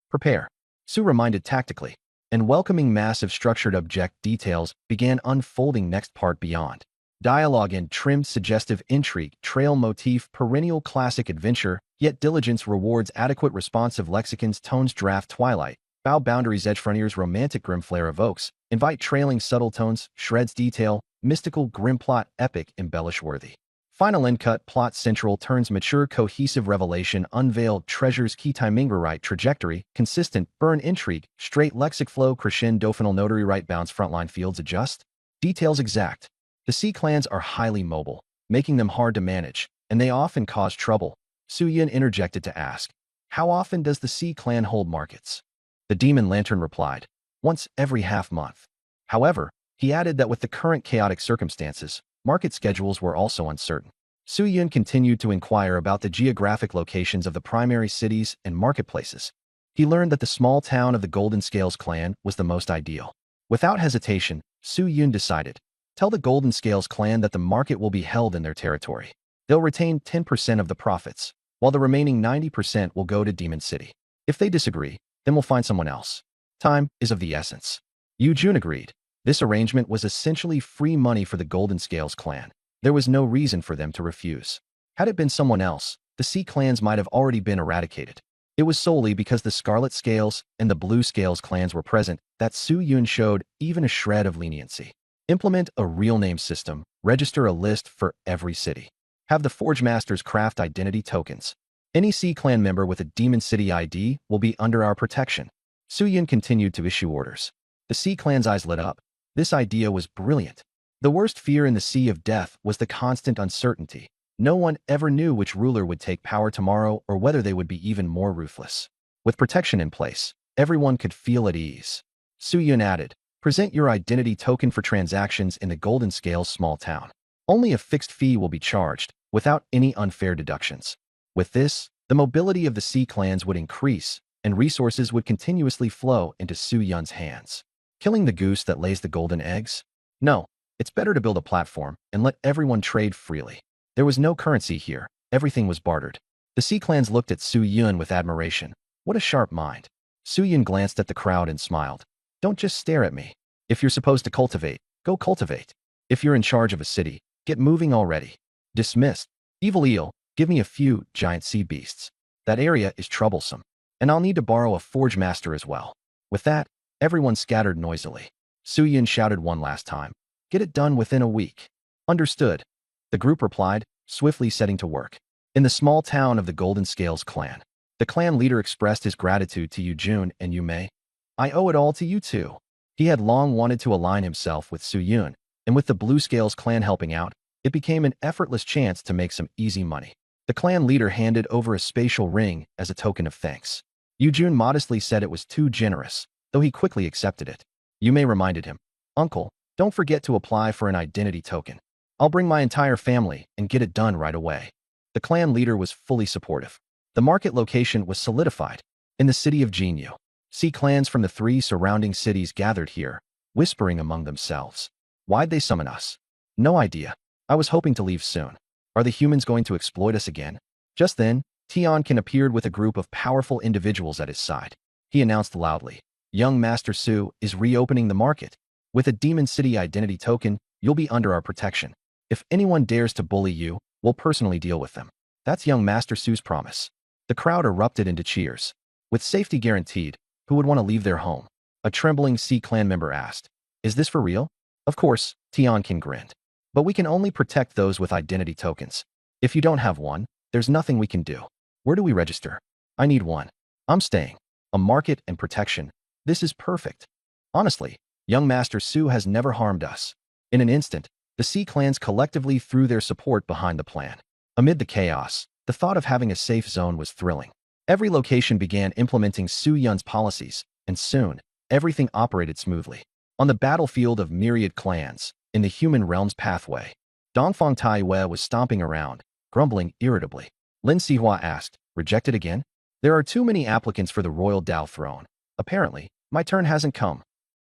Prepare. Su reminded tactically, and welcoming massive structured object details began unfolding next part beyond. Dialogue and trimmed suggestive intrigue, trail motif, perennial classic adventure, yet diligence rewards adequate responsive lexicons, tones draft twilight, bow boundaries edge frontiers romantic grim flare evokes, invite trailing subtle tones, shreds detail, mystical grim plot epic embellish worthy. Final end cut plot central turns mature cohesive revelation unveiled treasures key timing right trajectory consistent burn intrigue straight lexic flow crescendo final notary right bounce frontline fields adjust details exact. The sea clans are highly mobile, making them hard to manage, and they often cause trouble. Su Yin interjected to ask, "How often does the sea clan hold markets?" The Demon Lantern replied, "Once every half-month." However, he added that with the current chaotic circumstances, market schedules were also uncertain. Su Yin continued to inquire about the geographic locations of the primary cities and marketplaces. He learned that the small town of the Golden Scales clan was the most ideal. Without hesitation, Su Yun decided, "Tell the Golden Scales clan that the market will be held in their territory. They'll retain 10% of the profits, while the remaining 90% will go to Demon City. If they disagree, then we'll find someone else. Time is of the essence." Yu Jun agreed. This arrangement was essentially free money for the Golden Scales clan. There was no reason for them to refuse. Had it been someone else, the Sea clans might have already been eradicated. It was solely because the Scarlet Scales and the Blue Scales clans were present that Su Yun showed even a shred of leniency. Implement a real name system, register a list for every city. Have the Forge Masters craft identity tokens. Any Sea clan member with a Demon City ID will be under our protection. Su Yun continued to issue orders. The Sea clan's eyes lit up. This idea was brilliant. The worst fear in the Sea of Death was the constant uncertainty. No one ever knew which ruler would take power tomorrow or whether they would be even more ruthless. With protection in place, everyone could feel at ease. Su Yun added, "Present your identity token for transactions in the Golden Scales small town. Only a fixed fee will be charged, without any unfair deductions." With this, the mobility of the Sea clans would increase, and resources would continuously flow into Su Yun's hands. Killing the goose that lays the golden eggs? No, it's better to build a platform and let everyone trade freely. There was no currency here, everything was bartered. The Sea clans looked at Su Yun with admiration. What a sharp mind. Su Yun glanced at the crowd and smiled. "Don't just stare at me. If you're supposed to cultivate, go cultivate. If you're in charge of a city, get moving already." Dismissed. Evil Eel, give me a few giant sea beasts. That area is troublesome. And I'll need to borrow a Forge Master as well. With that, everyone scattered noisily. Su Yun shouted one last time, "Get it done within a week." Understood. The group replied, swiftly setting to work. In the small town of the Golden Scales clan, the clan leader expressed his gratitude to Yu Jun and Yu Mei. "I owe it all to you two." He had long wanted to align himself with Su Yun, and with the Blue Scales clan helping out, it became an effortless chance to make some easy money. The clan leader handed over a spatial ring as a token of thanks. Yujun modestly said it was too generous, though he quickly accepted it. Yume reminded him, "Uncle, don't forget to apply for an identity token. I'll bring my entire family and get it done right away." The clan leader was fully supportive. The market location was solidified in the city of Jinyu. See, clans from the 3 surrounding cities gathered here, whispering among themselves. Why'd they summon us? No idea. I was hoping to leave soon. Are the humans going to exploit us again? Just then, Tiankin appeared with a group of powerful individuals at his side. He announced loudly, "Young Master Su is reopening the market. With a Demon City identity token, you'll be under our protection. If anyone dares to bully you, we'll personally deal with them." That's young Master Su's promise. The crowd erupted into cheers. With safety guaranteed, who would want to leave their home? A trembling C clan member asked, "Is this for real?" Of course, Tiankin grinned. "But we can only protect those with identity tokens. If you don't have one, there's nothing we can do. Where do we register?" "I need one. I'm staying." A market and protection. This is perfect. Honestly, young Master Su has never harmed us. In an instant, the C clans collectively threw their support behind the plan. Amid the chaos, the thought of having a safe zone was thrilling. Every location began implementing Su Yun's policies, and soon, everything operated smoothly. On the battlefield of myriad clans, in the human realm's pathway, Dongfang Taiwei was stomping around, grumbling irritably. Lin Sihua asked, "Rejected again? There are too many applicants for the royal Dao throne. Apparently, my turn hasn't come."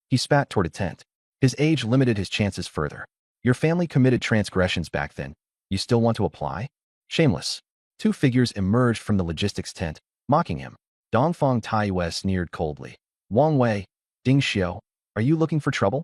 He spat toward a tent. His age limited his chances further. "Your family committed transgressions back then. You still want to apply?" Shameless. 2 figures emerged from the logistics tent, mocking him. Dongfang Taiwei sneered coldly. "Wang Wei, Ding Xiu, are you looking for trouble?"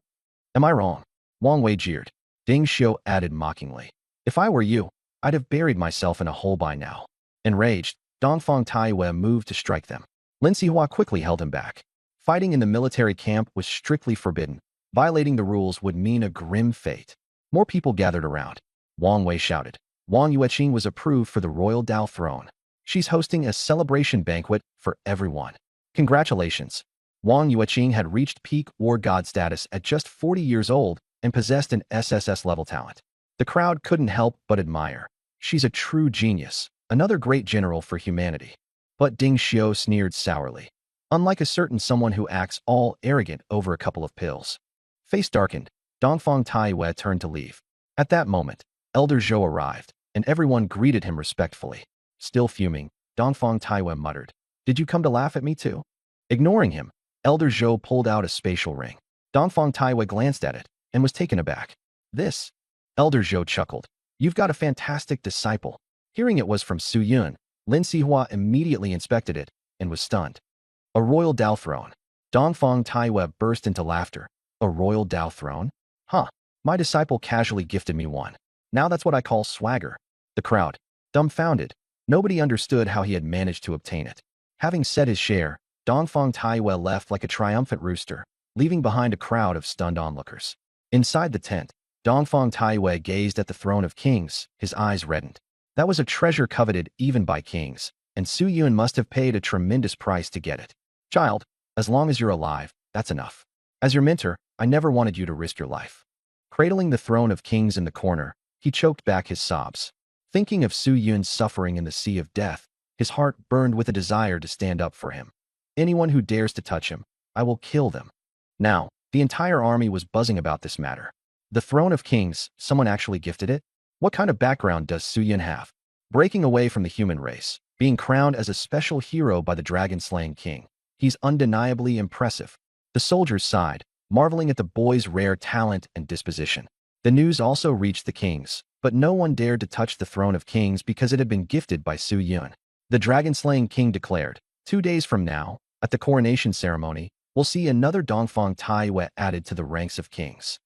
"Am I wrong?" Wang Wei jeered. Ding Xiu added mockingly, "If I were you, I'd have buried myself in a hole by now." Enraged, Dongfang Taiwei moved to strike them. Lin Sihua quickly held him back. Fighting in the military camp was strictly forbidden. Violating the rules would mean a grim fate. More people gathered around. Wang Wei shouted, "Wang Yueqing was approved for the royal Dao throne. She's hosting a celebration banquet for everyone. Congratulations." Wang Yueqing had reached peak war god status at just 40 years old and possessed an SSS level talent. The crowd couldn't help but admire. She's a true genius, another great general for humanity. But Ding Xiu sneered sourly. Unlike a certain someone who acts all arrogant over a couple of pills. Face darkened, Dongfang Taiwei turned to leave. At that moment, Elder Zhou arrived, and everyone greeted him respectfully. Still fuming, Dongfang Taiwei muttered, "Did you come to laugh at me too?" Ignoring him, Elder Zhou pulled out a spatial ring. Dongfang Taiwei glanced at it and was taken aback. "This?" Elder Zhou chuckled. "You've got a fantastic disciple." Hearing it was from Su Yun, Lin Sihua immediately inspected it and was stunned. A royal Dao throne. Dongfang Taiwei burst into laughter. A royal Dao throne? Huh. My disciple casually gifted me one. Now that's what I call swagger. The crowd, dumbfounded. Nobody understood how he had managed to obtain it. Having said his share, Dongfang Taiwei left like a triumphant rooster, leaving behind a crowd of stunned onlookers. Inside the tent, Dongfang Taiwei gazed at the throne of kings, his eyes reddened. That was a treasure coveted even by kings, and Su Yun must have paid a tremendous price to get it. "Child, as long as you're alive, that's enough. As your mentor, I never wanted you to risk your life." Cradling the throne of kings in the corner, he choked back his sobs. Thinking of Su Yun's suffering in the sea of death, his heart burned with a desire to stand up for him. "Anyone who dares to touch him, I will kill them." Now, the entire army was buzzing about this matter. The throne of kings, someone actually gifted it? What kind of background does Su Yun have? Breaking away from the human race, being crowned as a special hero by the dragon-slaying king. He's undeniably impressive. The soldiers sighed, marveling at the boy's rare talent and disposition. The news also reached the kings, but no one dared to touch the throne of kings because it had been gifted by Su Yun. The dragon-slaying king declared, 2 days from now, at the coronation ceremony, we'll see another Dongfang Taiwei added to the ranks of kings.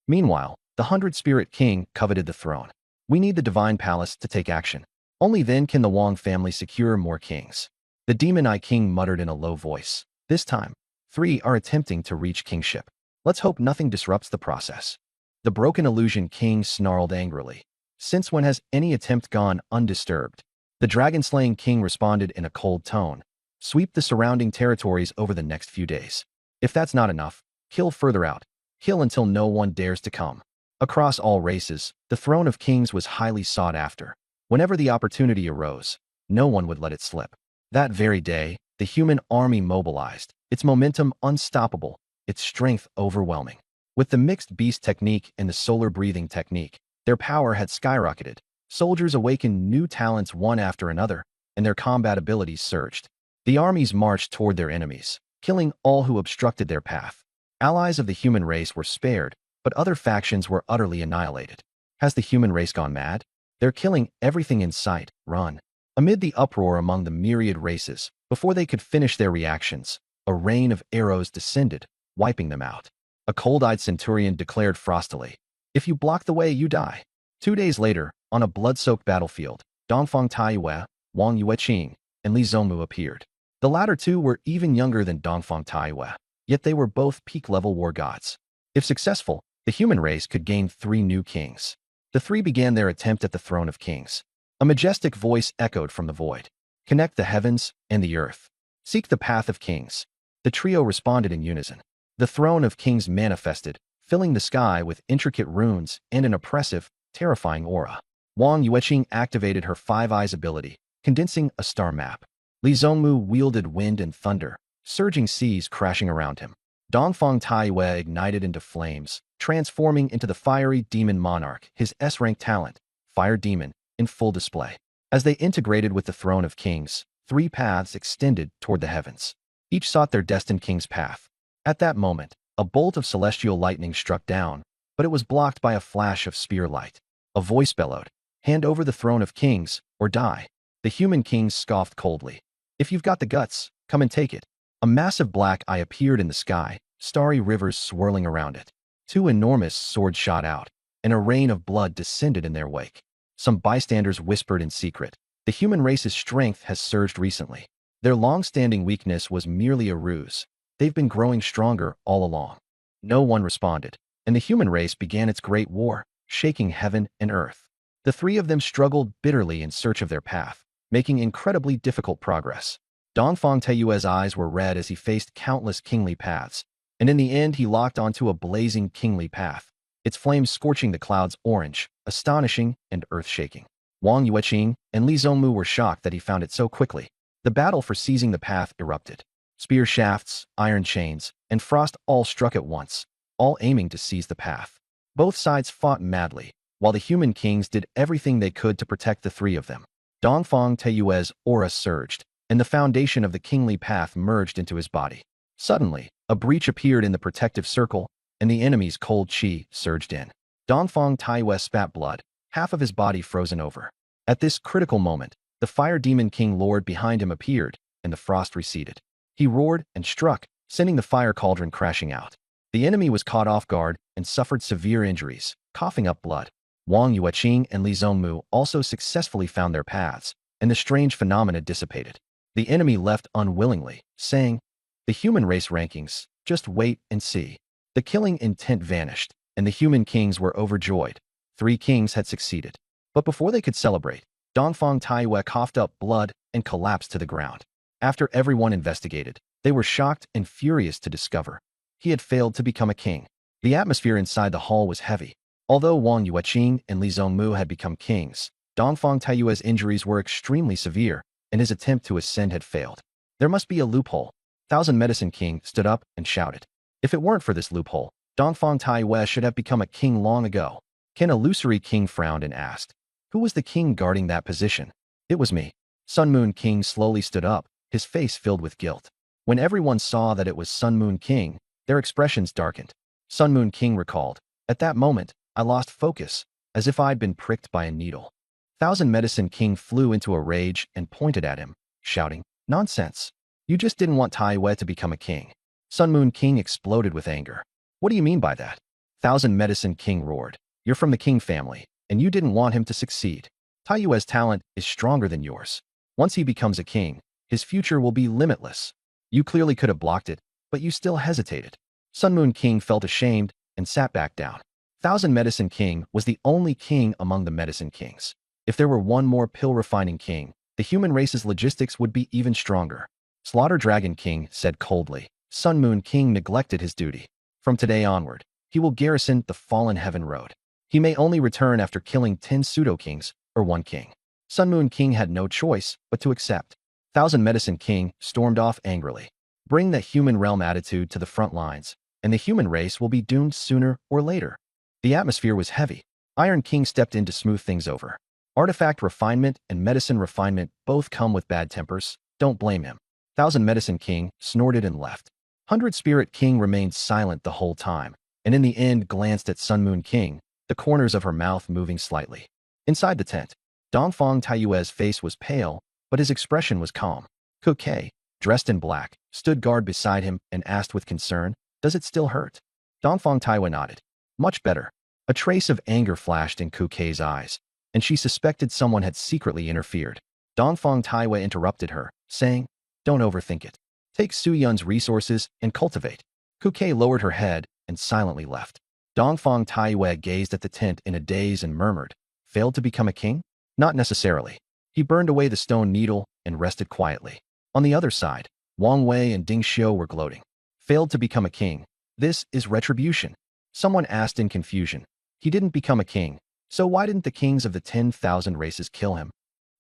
Meanwhile, the 100-spirit king coveted the throne. "We need the divine palace to take action. Only then can the Wang family secure more kings." The Demon Eye King muttered in a low voice. "This time, 3 are attempting to reach kingship. Let's hope nothing disrupts the process." The Broken Illusion King snarled angrily. "Since when has any attempt gone undisturbed?" The dragon-slaying king responded in a cold tone. "Sweep the surrounding territories over the next few days. If that's not enough, kill further out. Kill until no one dares to come." Across all races, the throne of kings was highly sought after. Whenever the opportunity arose, no one would let it slip. That very day, The human army mobilized, its momentum unstoppable, its strength overwhelming. With the mixed beast technique and the solar breathing technique, their power had skyrocketed. Soldiers awakened new talents one after another, and their combat abilities surged. The armies marched toward their enemies, killing all who obstructed their path. Allies of the human race were spared, but other factions were utterly annihilated. Has the human race gone mad? They're killing everything in sight. Run. Amid the uproar among the myriad races, before they could finish their reactions, a rain of arrows descended, wiping them out. A cold-eyed centurion declared frostily, "If you block the way, you die." 2 days later, on a blood-soaked battlefield, Dongfang Taiyue, Wang Yueqing, and Li Zongmu appeared. The latter two were even younger than Dongfang Taiyue, yet they were both peak-level war gods. If successful, the human race could gain 3 new kings. The 3 began their attempt at the throne of kings. A majestic voice echoed from the void. "Connect the heavens and the earth. Seek the path of kings." The trio responded in unison. The throne of kings manifested, filling the sky with intricate runes and an oppressive, terrifying aura. Wang Yueqing activated her 5 eyes ability, condensing a star map. Li Zongmu wielded wind and thunder, surging seas crashing around him. Dongfang Taiyue ignited into flames, transforming into the fiery demon monarch, his S-rank talent, Fire Demon, in full display. As they integrated with the throne of kings, 3 paths extended toward the heavens. Each sought their destined king's path. At that moment, a bolt of celestial lightning struck down, but it was blocked by a flash of spear light. A voice bellowed, "Hand over the throne of kings, or die." The human kings scoffed coldly. "If you've got the guts, come and take it." A massive black eye appeared in the sky, starry rivers swirling around it. 2 enormous swords shot out, and a rain of blood descended in their wake. Some bystanders whispered in secret, "The human race's strength has surged recently. Their long-standing weakness was merely a ruse. They've been growing stronger all along." No one responded, and the human race began its great war, shaking heaven and earth. The 3 of them struggled bitterly in search of their path, making incredibly difficult progress. Dongfang Taiyue's eyes were red as he faced countless kingly paths, and in the end he locked onto a blazing kingly path, its flames scorching the clouds orange, astonishing and earth-shaking. Wang Yueqing and Li Zongmu were shocked that he found it so quickly. The battle for seizing the path erupted. Spear shafts, iron chains, and frost all struck at once, all aiming to seize the path. Both sides fought madly, while the human kings did everything they could to protect the 3 of them. Dongfang Taiyue's aura surged, and the foundation of the kingly path merged into his body. Suddenly, a breach appeared in the protective circle, and the enemy's cold chi surged in. Dongfang Taiyue spat blood, half of his body frozen over. At this critical moment, the Fire Demon King Lord behind him appeared, and the frost receded. He roared and struck, sending the fire cauldron crashing out. The enemy was caught off guard and suffered severe injuries, coughing up blood. Wang Yueqing and Li Zongmu also successfully found their paths, and the strange phenomena dissipated. The enemy left unwillingly, saying, "The human race rankings, just wait and see." The killing intent vanished, and the human kings were overjoyed. 3 kings had succeeded. But before they could celebrate, Dongfang Taiyue coughed up blood and collapsed to the ground. After everyone investigated, they were shocked and furious to discover he had failed to become a king. The atmosphere inside the hall was heavy. Although Wang Yueqing and Li Zongmu had become kings, Dongfang Taiyue's injuries were extremely severe, and his attempt to ascend had failed. There must be a loophole. Thousand Medicine King stood up and shouted. If it weren't for this loophole, Dongfang Taiyue should have become a king long ago. Ken Illusory King frowned and asked, "Who was the king guarding that position?" "It was me." Sun Moon King slowly stood up, his face filled with guilt. When everyone saw that it was Sun Moon King, their expressions darkened. Sun Moon King recalled, "At that moment, I lost focus, as if I'd been pricked by a needle." Thousand Medicine King flew into a rage and pointed at him, shouting, "Nonsense. You just didn't want Taiyue to become a king." Sun Moon King exploded with anger. "What do you mean by that?" Thousand Medicine King roared, "You're from the king family, and you didn't want him to succeed. Taiyue's talent is stronger than yours. Once he becomes a king, his future will be limitless. You clearly could have blocked it, but you still hesitated." Sun Moon King felt ashamed and sat back down. Thousand Medicine King was the only king among the Medicine Kings. If there were one more pill-refining king, the human race's logistics would be even stronger. Slaughter Dragon King said coldly, "Sun Moon King neglected his duty. From today onward, he will garrison the Fallen Heaven Road. He may only return after killing 10 pseudo-kings or 1 king." Sun Moon King had no choice but to accept. Thousand Medicine King stormed off angrily. Bring the human realm attitude to the front lines, and the human race will be doomed sooner or later. The atmosphere was heavy. Iron King stepped in to smooth things over. Artifact refinement and medicine refinement both come with bad tempers. Don't blame him. Thousand Medicine King snorted and left. 100 Spirit King remained silent the whole time, and in the end glanced at Sun Moon King, the corners of her mouth moving slightly. Inside the tent, Dongfang Taiyue's face was pale, but his expression was calm. Kuke, dressed in black, stood guard beside him and asked with concern, "Does it still hurt?" Dongfang Taiyue nodded. "Much better." A trace of anger flashed in Kuke's eyes, and she suspected someone had secretly interfered. Dongfang Taiyue interrupted her, saying, "Don't overthink it. Take Su Yun's resources and cultivate." Kuke lowered her head and silently left. Dongfang Taiyue gazed at the tent in a daze and murmured, "Failed to become a king?" Not necessarily. He burned away the stone needle and rested quietly. On the other side, Wang Wei and Ding Xiu were gloating. Failed to become a king. This is retribution. Someone asked in confusion. He didn't become a king, so why didn't the kings of the 10,000 races kill him?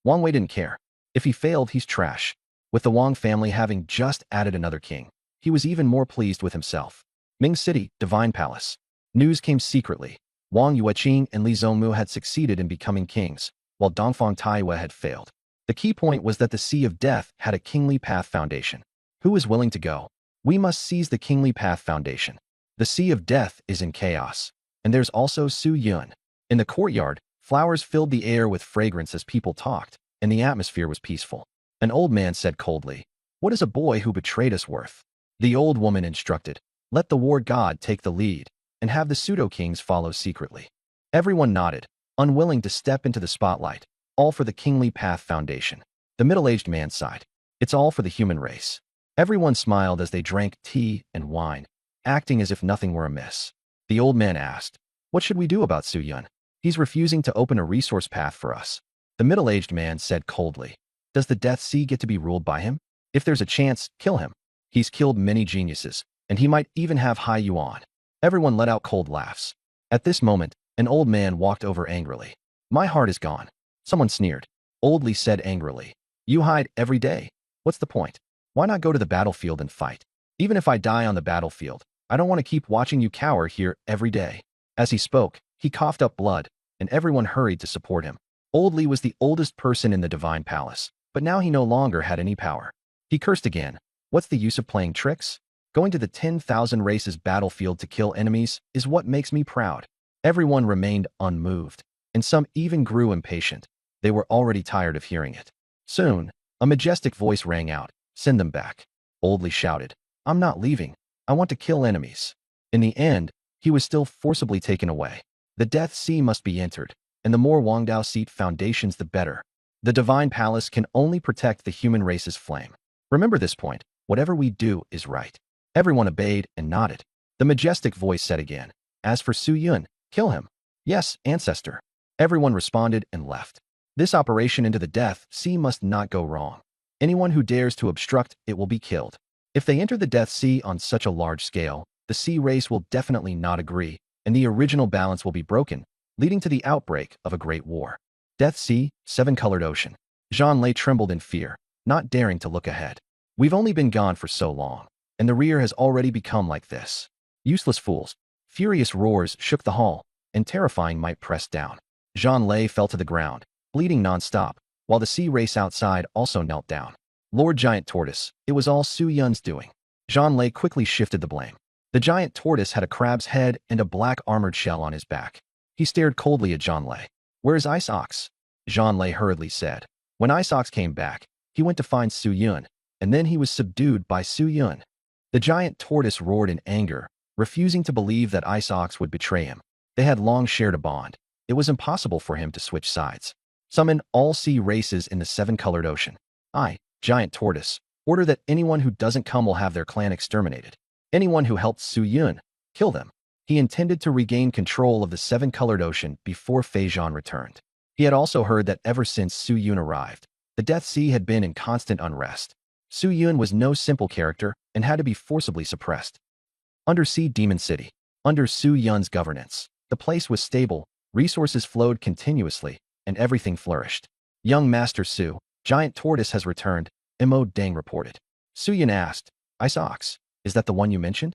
Wang Wei didn't care. If he failed, he's trash. With the Wang family having just added another king, he was even more pleased with himself. Ming City, Divine Palace. News came secretly. Wang Yueqing and Li Zhongmu had succeeded in becoming kings, while Dongfang Taiyue had failed. The key point was that the Sea of Death had a kingly path foundation. Who is willing to go? We must seize the kingly path foundation. The Sea of Death is in chaos. And there's also Su Yun. In the courtyard, flowers filled the air with fragrance as people talked, and the atmosphere was peaceful. An old man said coldly, "What is a boy who betrayed us worth?" The old woman instructed, "Let the war god take the lead, and have the pseudo-kings follow secretly." Everyone nodded, unwilling to step into the spotlight, all for the kingly path foundation. The middle-aged man sighed. It's all for the human race. Everyone smiled as they drank tea and wine, acting as if nothing were amiss. The old man asked, "What should we do about Su Yun? He's refusing to open a resource path for us." The middle-aged man said coldly, "Does the Death Sea get to be ruled by him? If there's a chance, kill him. He's killed many geniuses, and he might even have high yuan." Everyone let out cold laughs. At this moment, an old man walked over angrily. "My heart is gone." Someone sneered. Old Li said angrily, "You hide every day. What's the point? Why not go to the battlefield and fight? Even if I die on the battlefield, I don't want to keep watching you cower here every day." As he spoke, he coughed up blood, and everyone hurried to support him. Old Li was the oldest person in the Divine Palace, but now he no longer had any power. He cursed again. What's the use of playing tricks? Going to the 10,000 races battlefield to kill enemies is what makes me proud. Everyone remained unmoved, and some even grew impatient. They were already tired of hearing it. Soon, a majestic voice rang out, "Send them back." Old Li shouted, "I'm not leaving. I want to kill enemies." In the end, he was still forcibly taken away. The Death Sea must be entered, and the more Wangdao seat foundations the better. The Divine Palace can only protect the human race's flame. Remember this point, whatever we do is right. Everyone obeyed and nodded. The majestic voice said again, "As for Su Yun, kill him." "Yes, ancestor." Everyone responded and left. This operation into the Death Sea must not go wrong. Anyone who dares to obstruct it will be killed. If they enter the Death Sea on such a large scale, the sea race will definitely not agree, and the original balance will be broken, leading to the outbreak of a great war. Death Sea, seven-colored ocean. Zhang Lei trembled in fear, not daring to look ahead. We've only been gone for so long, and the rear has already become like this. Useless fools. Furious roars shook the hall, and terrifying might pressed down. Zhang Lei fell to the ground, bleeding non-stop, while the sea race outside also knelt down. Lord Giant Tortoise, it was all Su Yun's doing. Zhang Lei quickly shifted the blame. The giant tortoise had a crab's head and a black armored shell on his back. He stared coldly at Zhang Lei. "Where's Ice Ox?" Zhang Lei hurriedly said. When Ice Ox came back, he went to find Su Yun, and then he was subdued by Su Yun. The giant tortoise roared in anger, refusing to believe that Ice Ox would betray him. They had long shared a bond. It was impossible for him to switch sides. Summon all sea races in the seven-colored ocean. I, Giant Tortoise, order that anyone who doesn't come will have their clan exterminated. Anyone who helped Su Yun, kill them. He intended to regain control of the seven-colored ocean before Fei Zhan returned. He had also heard that ever since Su Yun arrived, the Death Sea had been in constant unrest. Su Yun was no simple character and had to be forcibly suppressed. Undersea Demon City. Under Su Yun's governance, the place was stable, resources flowed continuously, and everything flourished. Young Master Su, Giant Tortoise has returned, Mo Deng reported. Suyin asked, Isox, is that the one you mentioned?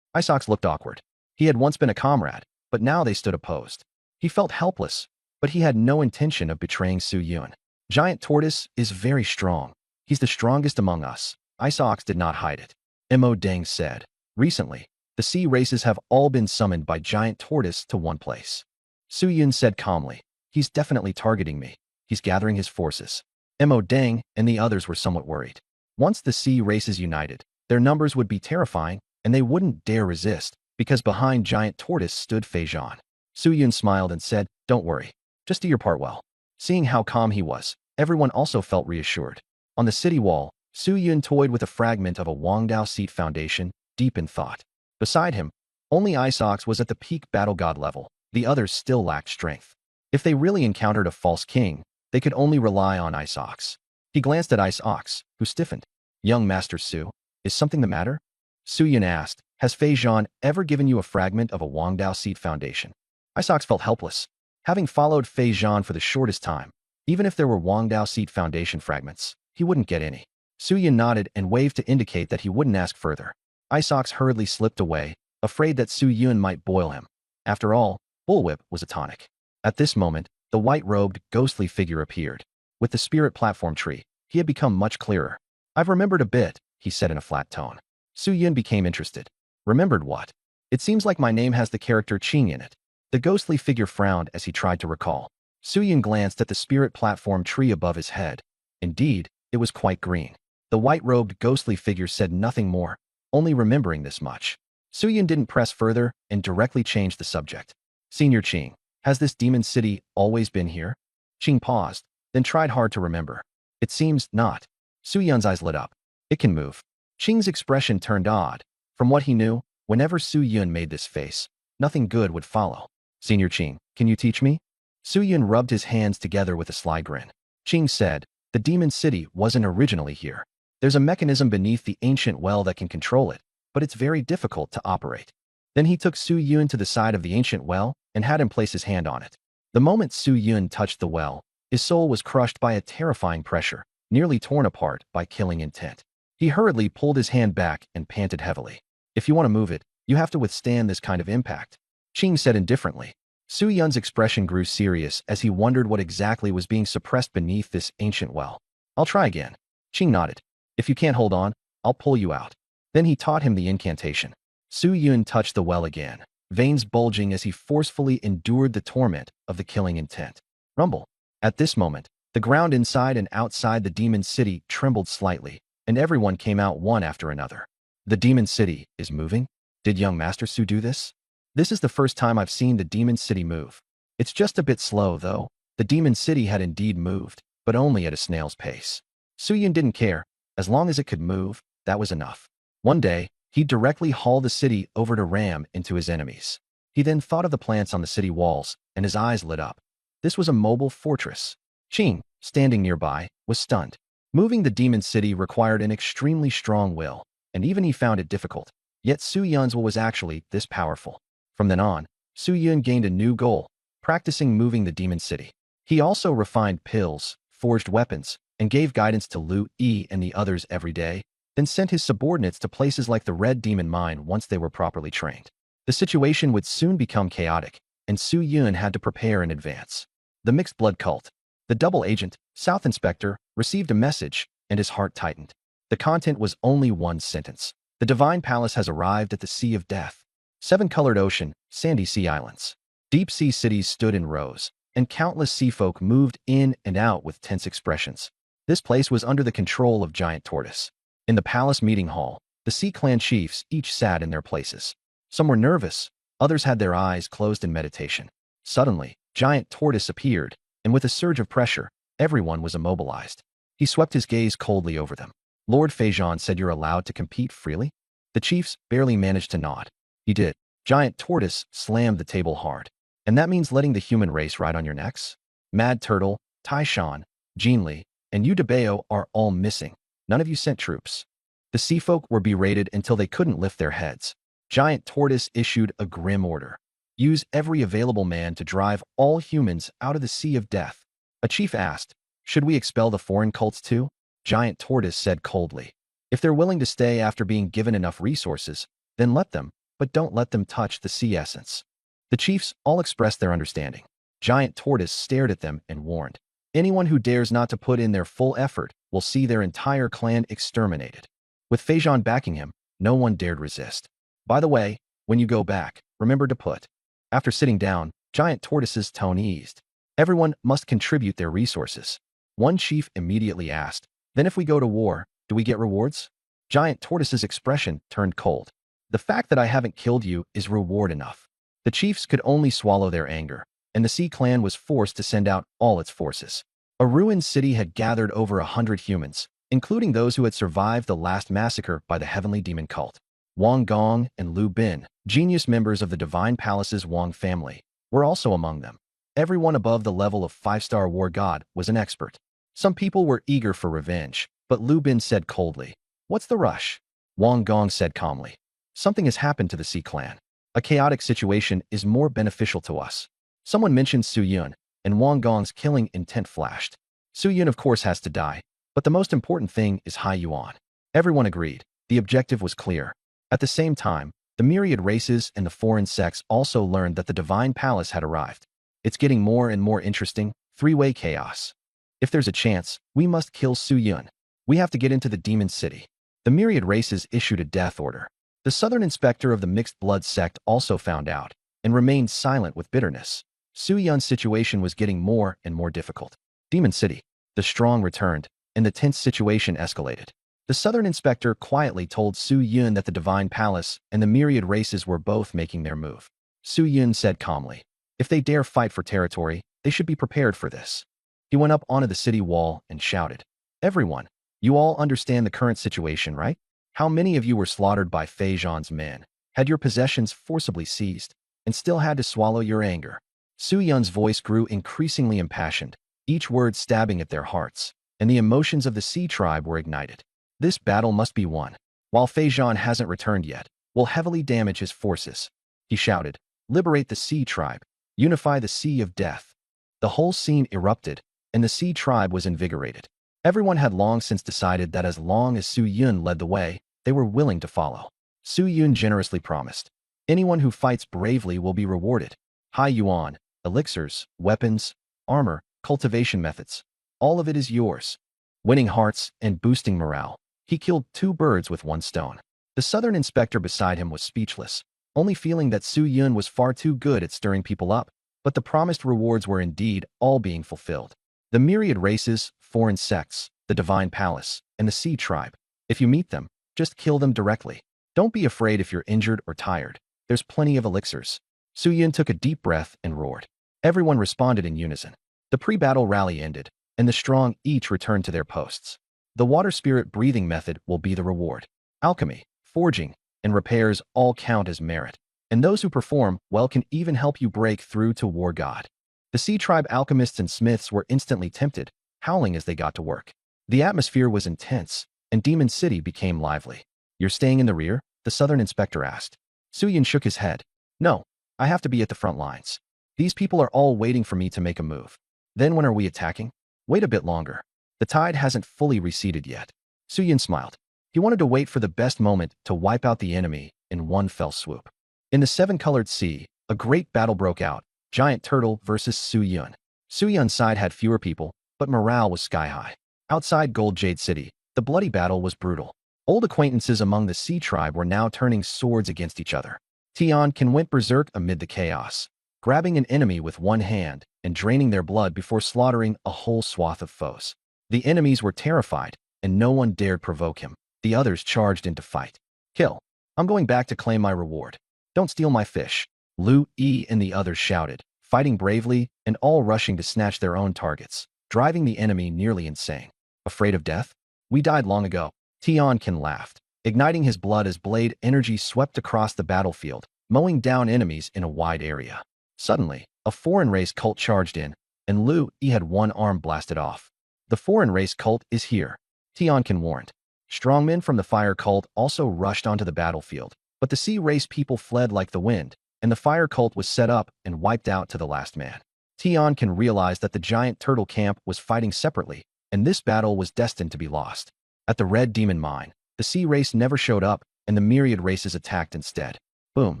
Isox looked awkward. He had once been a comrade, but now they stood opposed. He felt helpless, but he had no intention of betraying Su Yun. Giant Tortoise is very strong. He's the strongest among us. Isox did not hide it. Mo Deng said, recently, the sea races have all been summoned by Giant Tortoise to one place. Su Yun said calmly, he's definitely targeting me. He's gathering his forces. Mo Deng and the others were somewhat worried. Once the sea races united, their numbers would be terrifying, and they wouldn't dare resist, because behind Giant Tortoise stood Fei Zhan. Su Yun smiled and said, don't worry. Just do your part well. Seeing how calm he was, everyone also felt reassured. On the city wall, Su Yun toyed with a fragment of a Wangdao seat foundation, deep in thought. Beside him, only Isox was at the peak battle god level. The others still lacked strength. If they really encountered a false king, they could only rely on Isox. He glanced at Isox, who stiffened. Young Master Su, is something the matter? Su Yun asked, has Fei Zhan ever given you a fragment of a Wangdao seat foundation? Isox felt helpless. Having followed Fei Zhan for the shortest time, even if there were Wangdao seat foundation fragments, he wouldn't get any. Su Yun nodded and waved to indicate that he wouldn't ask further. Isox hurriedly slipped away, afraid that Su Yun might boil him. After all, bullwhip was a tonic. At this moment, the white-robed, ghostly figure appeared. With the spirit platform tree, he had become much clearer. I've remembered a bit, he said in a flat tone. Su Yun became interested. Remembered what? It seems like my name has the character Qing in it. The ghostly figure frowned as he tried to recall. Su Yun glanced at the spirit platform tree above his head. Indeed, it was quite green. The white-robed, ghostly figure said nothing more, only remembering this much. Su Yun didn't press further and directly changed the subject. Senior Qing, has this demon city always been here? Qing paused, then tried hard to remember. It seems not. Su Yun's eyes lit up. It can move. Qing's expression turned odd. From what he knew, whenever Su Yun made this face, nothing good would follow. Senior Qing, can you teach me? Su Yun rubbed his hands together with a sly grin. Qing said, the demon city wasn't originally here. There's a mechanism beneath the ancient well that can control it, but it's very difficult to operate. Then he took Su Yun to the side of the ancient well and had him place his hand on it. The moment Su Yun touched the well, his soul was crushed by a terrifying pressure, nearly torn apart by killing intent. He hurriedly pulled his hand back and panted heavily. If you want to move it, you have to withstand this kind of impact. Qing said indifferently. Su Yun's expression grew serious as he wondered what exactly was being suppressed beneath this ancient well. I'll try again. Qing nodded. If you can't hold on, I'll pull you out. Then he taught him the incantation. Su Yun touched the well again, veins bulging as he forcefully endured the torment of the killing intent. Rumble. At this moment, the ground inside and outside the demon city trembled slightly, and everyone came out one after another. The demon city is moving? Did young Master Su do this? This is the first time I've seen the demon city move. It's just a bit slow, though. The demon city had indeed moved, but only at a snail's pace. Su Yun didn't care. As long as it could move, that was enough. One day, he directly hauled the city over to ram into his enemies. He then thought of the plants on the city walls, and his eyes lit up. This was a mobile fortress. Qing, standing nearby, was stunned. Moving the demon city required an extremely strong will, and even he found it difficult. Yet Su Yun's will was actually this powerful. From then on, Su Yun gained a new goal, practicing moving the demon city. He also refined pills, forged weapons, and gave guidance to Lu Yi and the others every day, then sent his subordinates to places like the Red Demon Mine once they were properly trained. The situation would soon become chaotic, and Su Yun had to prepare in advance. The mixed blood cult. The double agent, South Inspector, received a message, and his heart tightened. The content was only one sentence. The Divine Palace has arrived at the Sea of Death. Seven-colored ocean, sandy sea islands. Deep sea cities stood in rows, and countless sea folk moved in and out with tense expressions. This place was under the control of Giant Tortoise. In the palace meeting hall, the Sea Clan chiefs each sat in their places. Some were nervous, others had their eyes closed in meditation. Suddenly, Giant Tortoise appeared, and with a surge of pressure, everyone was immobilized. He swept his gaze coldly over them. Lord Fei Zhan said you're allowed to compete freely? The chiefs barely managed to nod. He did. Giant Tortoise slammed the table hard. And that means letting the human race ride on your necks? Mad Turtle, Tai Shan, Jean Li, and Yu DeBeo are all missing. None of you sent troops. The sea folk were berated until they couldn't lift their heads. Giant Tortoise issued a grim order. Use every available man to drive all humans out of the Sea of Death. A chief asked, should we expel the foreign cults too? Giant Tortoise said coldly. If they're willing to stay after being given enough resources, then let them, but don't let them touch the sea essence. The chiefs all expressed their understanding. Giant Tortoise stared at them and warned. Anyone who dares not to put in their full effort will see their entire clan exterminated. With Feijan backing him, no one dared resist. By the way, when you go back, remember to put. After sitting down, Giant Tortoise's tone eased. Everyone must contribute their resources. One chief immediately asked, then if we go to war, do we get rewards? Giant Tortoise's expression turned cold. The fact that I haven't killed you is reward enough. The chiefs could only swallow their anger, and the Sea Clan was forced to send out all its forces. A ruined city had gathered over 100 humans, including those who had survived the last massacre by the heavenly demon cult. Wang Gong and Lu Bin, genius members of the Divine Palace's Wang family, were also among them. Everyone above the level of 5-star war god was an expert. Some people were eager for revenge, but Lu Bin said coldly, "What's the rush?" Wang Gong said calmly, "Something has happened to the Sea Clan. A chaotic situation is more beneficial to us." Someone mentioned Su Yun, and Wang Gong's killing intent flashed. Su Yun of course has to die, but the most important thing is Hai Yuan. Everyone agreed. The objective was clear. At the same time, the myriad races and the foreign sects also learned that the Divine Palace had arrived. It's getting more and more interesting, three-way chaos. If there's a chance, we must kill Su Yun. We have to get into the demon city. The myriad races issued a death order. The southern inspector of the mixed blood sect also found out, and remained silent with bitterness. Su Yun's situation was getting more and more difficult. Demon City. The strong returned, and the tense situation escalated. The southern inspector quietly told Su Yun that the Divine Palace and the myriad races were both making their move. Su Yun said calmly, if they dare fight for territory, they should be prepared for this. He went up onto the city wall and shouted, "Everyone, you all understand the current situation, right? How many of you were slaughtered by Feijan's men, had your possessions forcibly seized, and still had to swallow your anger?" Su Yun's voice grew increasingly impassioned, each word stabbing at their hearts, and the emotions of the Sea tribe were ignited. This battle must be won. While Feijan hasn't returned yet, will heavily damage his forces. He shouted, "Liberate the Sea tribe. Unify the Sea of Death." The whole scene erupted, and the Sea tribe was invigorated. Everyone had long since decided that as long as Su Yun led the way, they were willing to follow. Su Yun generously promised, anyone who fights bravely will be rewarded. Hai Yuan, elixirs, weapons, armor, cultivation methods, all of it is yours. Winning hearts and boosting morale, he killed 2 birds with 1 stone. The southern inspector beside him was speechless, only feeling that Su Yun was far too good at stirring people up, but the promised rewards were indeed all being fulfilled. The myriad races, foreign sects, the Divine Palace, and the Sea tribe. If you meet them, just kill them directly. Don't be afraid if you're injured or tired. There's plenty of elixirs. Su Yun took a deep breath and roared. Everyone responded in unison. The pre-battle rally ended, and the strong each returned to their posts. The water spirit breathing method will be the reward. Alchemy, forging, and repairs all count as merit, and those who perform well can even help you break through to War God. The Sea tribe alchemists and smiths were instantly tempted, howling as they got to work. The atmosphere was intense, and Demon City became lively. "You're staying in the rear?" the southern inspector asked. Su Yun shook his head. "No, I have to be at the front lines. These people are all waiting for me to make a move. Then when are we attacking? Wait a bit longer. The tide hasn't fully receded yet." Su Yun smiled. He wanted to wait for the best moment to wipe out the enemy in one fell swoop. In the 7-colored sea, a great battle broke out, Giant Turtle versus Su Yun. Su Yun's side had fewer people, but morale was sky-high. Outside Gold Jade City, the bloody battle was brutal. Old acquaintances among the Sea tribe were now turning swords against each other. Tiankin went berserk amid the chaos, grabbing an enemy with one hand and draining their blood before slaughtering a whole swath of foes. The enemies were terrified, and no one dared provoke him. The others charged into fight. "Kill. I'm going back to claim my reward. Don't steal my fish." Lu Yi and the others shouted, fighting bravely and all rushing to snatch their own targets, driving the enemy nearly insane. "Afraid of death? We died long ago." Tiankin laughed, igniting his blood as blade energy swept across the battlefield, mowing down enemies in a wide area. Suddenly, a foreign race cult charged in, and Lu Yi had one arm blasted off. "The foreign race cult is here," Tiankin warned. Strongmen from the fire cult also rushed onto the battlefield, but the sea race people fled like the wind, and the fire cult was set up and wiped out to the last man. Tiankin realized that the giant turtle camp was fighting separately, and this battle was destined to be lost. At the Red Demon Mine, the sea race never showed up, and the myriad races attacked instead. Boom.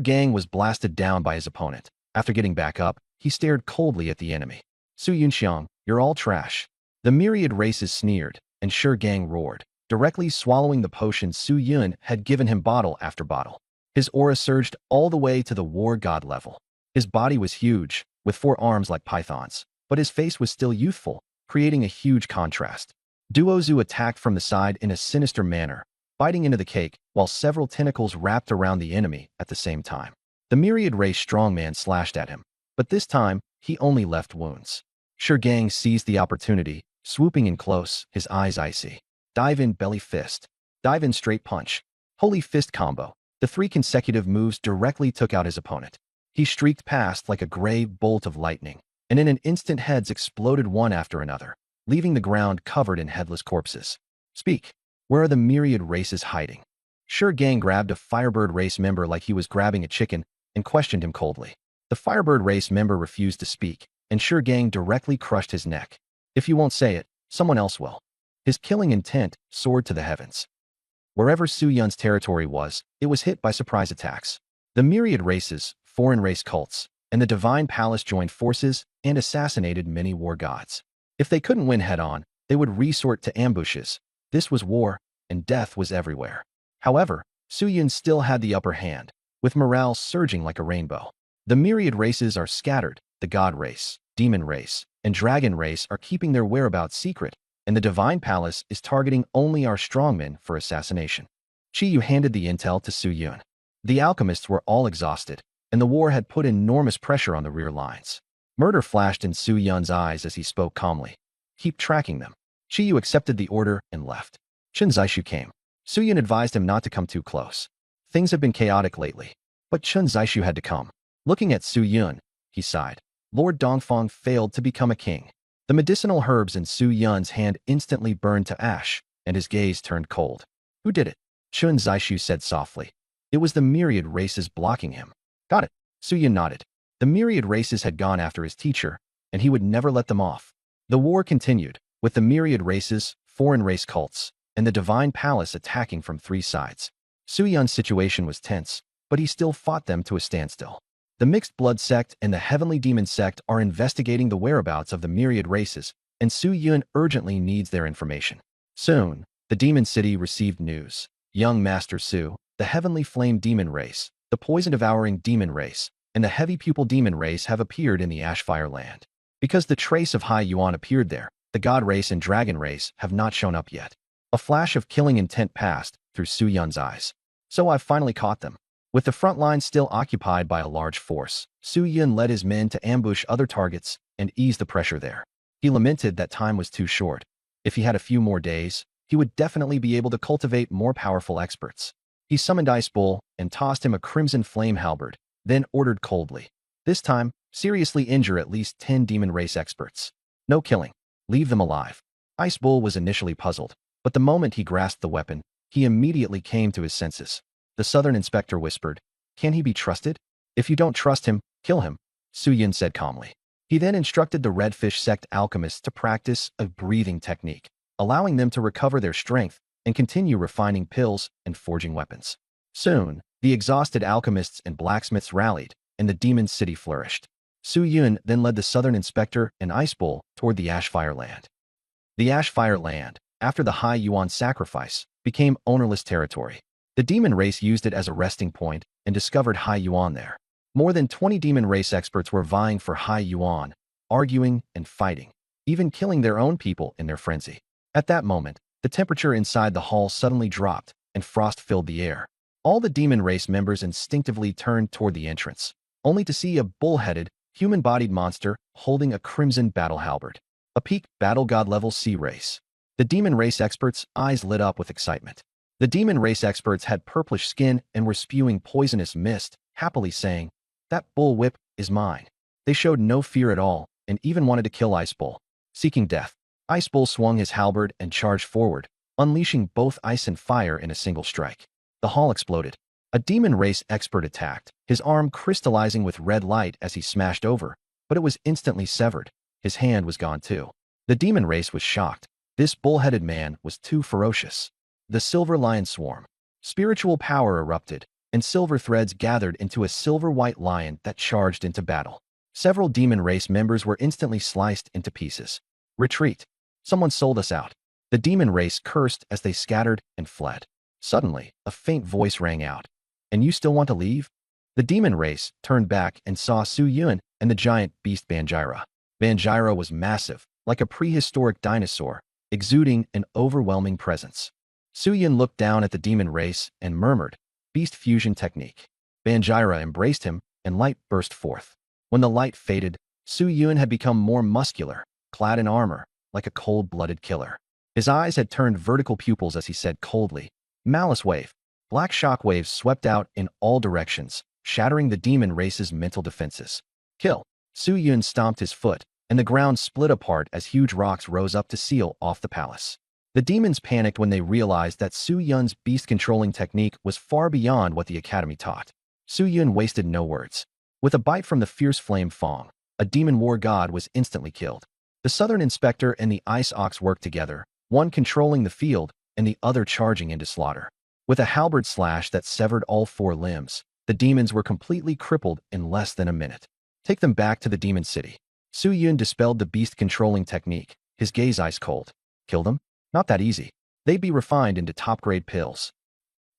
Gang was blasted down by his opponent. After getting back up, he stared coldly at the enemy. Su Yunxiang, you're all trash. The myriad races sneered, and Gang roared, directly swallowing the potion Su Yun had given him bottle after bottle. His aura surged all the way to the war god level. His body was huge, with 4 arms like pythons, but his face was still youthful, creating a huge contrast. Duozu attacked from the side in a sinister manner, biting into the cake while several tentacles wrapped around the enemy at the same time. The myriad race strongman slashed at him, but this time, he only left wounds. Gang seized the opportunity, swooping in close, his eyes icy. Dive in belly fist. Dive in straight punch. Holy fist combo. The 3 consecutive moves directly took out his opponent. He streaked past like a gray bolt of lightning, and in an instant heads exploded one after another, leaving the ground covered in headless corpses. Speak. Where are the myriad races hiding? Gang grabbed a Firebird race member like he was grabbing a chicken and questioned him coldly. The Firebird race member refused to speak, and Gang directly crushed his neck. If you won't say it, someone else will. His killing intent soared to the heavens. Wherever Su Yun's territory was, it was hit by surprise attacks. The myriad races, foreign race cults, and the Divine Palace joined forces and assassinated many war gods. If they couldn't win head-on, they would resort to ambushes. This was war, and death was everywhere. However, Su Yun still had the upper hand, with morale surging like a rainbow. The myriad races are scattered. The god race, demon race, and dragon race are keeping their whereabouts secret, and the Divine Palace is targeting only our strongmen for assassination. Yu handed the intel to Su Yun. The alchemists were all exhausted, and the war had put enormous pressure on the rear lines. Murder flashed in Su Yun's eyes as he spoke calmly. Keep tracking them. Yu accepted the order and left. Chen Zishu came. Su Yun advised him not to come too close. Things have been chaotic lately, but Chen Zishu had to come. Looking at Su Yun, he sighed. Lord Dongfang failed to become a king. The medicinal herbs in Su Yun's hand instantly burned to ash, and his gaze turned cold. Who did it? Chen Zishu said softly. It was the myriad races blocking him. Got it. Su Yun nodded. The myriad races had gone after his teacher, and he would never let them off. The war continued, with the myriad races, foreign race cults, and the Divine Palace attacking from 3 sides. Su Yun's situation was tense, but he still fought them to a standstill. The Mixed Blood Sect and the Heavenly Demon Sect are investigating the whereabouts of the myriad races, and Su Yun urgently needs their information. Soon, the Demon City received news. Young Master Su, the Heavenly Flame Demon race, the Poison-Devouring Demon race, and the Heavy Pupil Demon race have appeared in the Ashfire land. Because the trace of Hai Yuan appeared there, the God race and Dragon race have not shown up yet. A flash of killing intent passed through Su Yun's eyes. So I've finally caught them. With the front line still occupied by a large force, Su Yun led his men to ambush other targets and ease the pressure there. He lamented that time was too short. If he had a few more days, he would definitely be able to cultivate more powerful experts. He summoned Ice Bull and tossed him a crimson flame halberd, then ordered coldly. This time, seriously injure at least 10 demon race experts. No killing. Leave them alive. Ice Bull was initially puzzled, but the moment he grasped the weapon, he immediately came to his senses. The Southern Inspector whispered, "Can he be trusted? If you don't trust him, kill him," Su Yun said calmly. He then instructed the Redfish Sect alchemists to practice a breathing technique, allowing them to recover their strength and continue refining pills and forging weapons. Soon, the exhausted alchemists and blacksmiths rallied, and the demon city flourished. Su Yun then led the Southern Inspector and Ice Bull toward the Ashfire land. The Ashfire land, after the Hai Yuan sacrifice, became ownerless territory. The demon race used it as a resting point and discovered Hai Yuan there. More than 20 demon race experts were vying for Hai Yuan, arguing and fighting, even killing their own people in their frenzy. At that moment, the temperature inside the hall suddenly dropped, and frost filled the air. All the demon race members instinctively turned toward the entrance, only to see a bull-headed, human-bodied monster holding a crimson battle halberd. A peak battle god level sea race. The demon race experts' eyes lit up with excitement. The demon race experts had purplish skin and were spewing poisonous mist, happily saying, "That bull whip is mine." They showed no fear at all, and even wanted to kill Ice Bull. Seeking death, Ice Bull swung his halberd and charged forward, unleashing both ice and fire in a single strike. The hall exploded. A demon race expert attacked, his arm crystallizing with red light as he smashed over, but it was instantly severed. His hand was gone too. The demon race was shocked. This bull-headed man was too ferocious. The silver lion swarm. Spiritual power erupted, and silver threads gathered into a silver-white lion that charged into battle. Several demon race members were instantly sliced into pieces. Retreat. Someone sold us out. The demon race cursed as they scattered and fled. Suddenly, a faint voice rang out. And you still want to leave? The demon race turned back and saw Su Yun and the giant beast Banjira. Banjira was massive, like a prehistoric dinosaur, exuding an overwhelming presence. Su Yun looked down at the demon race and murmured, "Beast fusion technique." Banjira embraced him, and light burst forth. When the light faded, Su Yun had become more muscular, clad in armor, like a cold-blooded killer. His eyes had turned vertical pupils as he said coldly, "Malice wave." Black shock waves swept out in all directions, shattering the demon race's mental defenses. Kill. Su Yun stomped his foot, and the ground split apart as huge rocks rose up to seal off the palace. The demons panicked when they realized that Su Yun's beast-controlling technique was far beyond what the academy taught. Su Yun wasted no words. With a bite from the fierce flame Fong, a demon war god was instantly killed. The southern inspector and the ice ox worked together, one controlling the field and the other charging into slaughter. With a halberd slash that severed all 4 limbs, the demons were completely crippled in less than a minute. Take them back to the demon city. Su Yun dispelled the beast-controlling technique, his gaze ice cold. Kill them? Not that easy. They'd be refined into top-grade pills.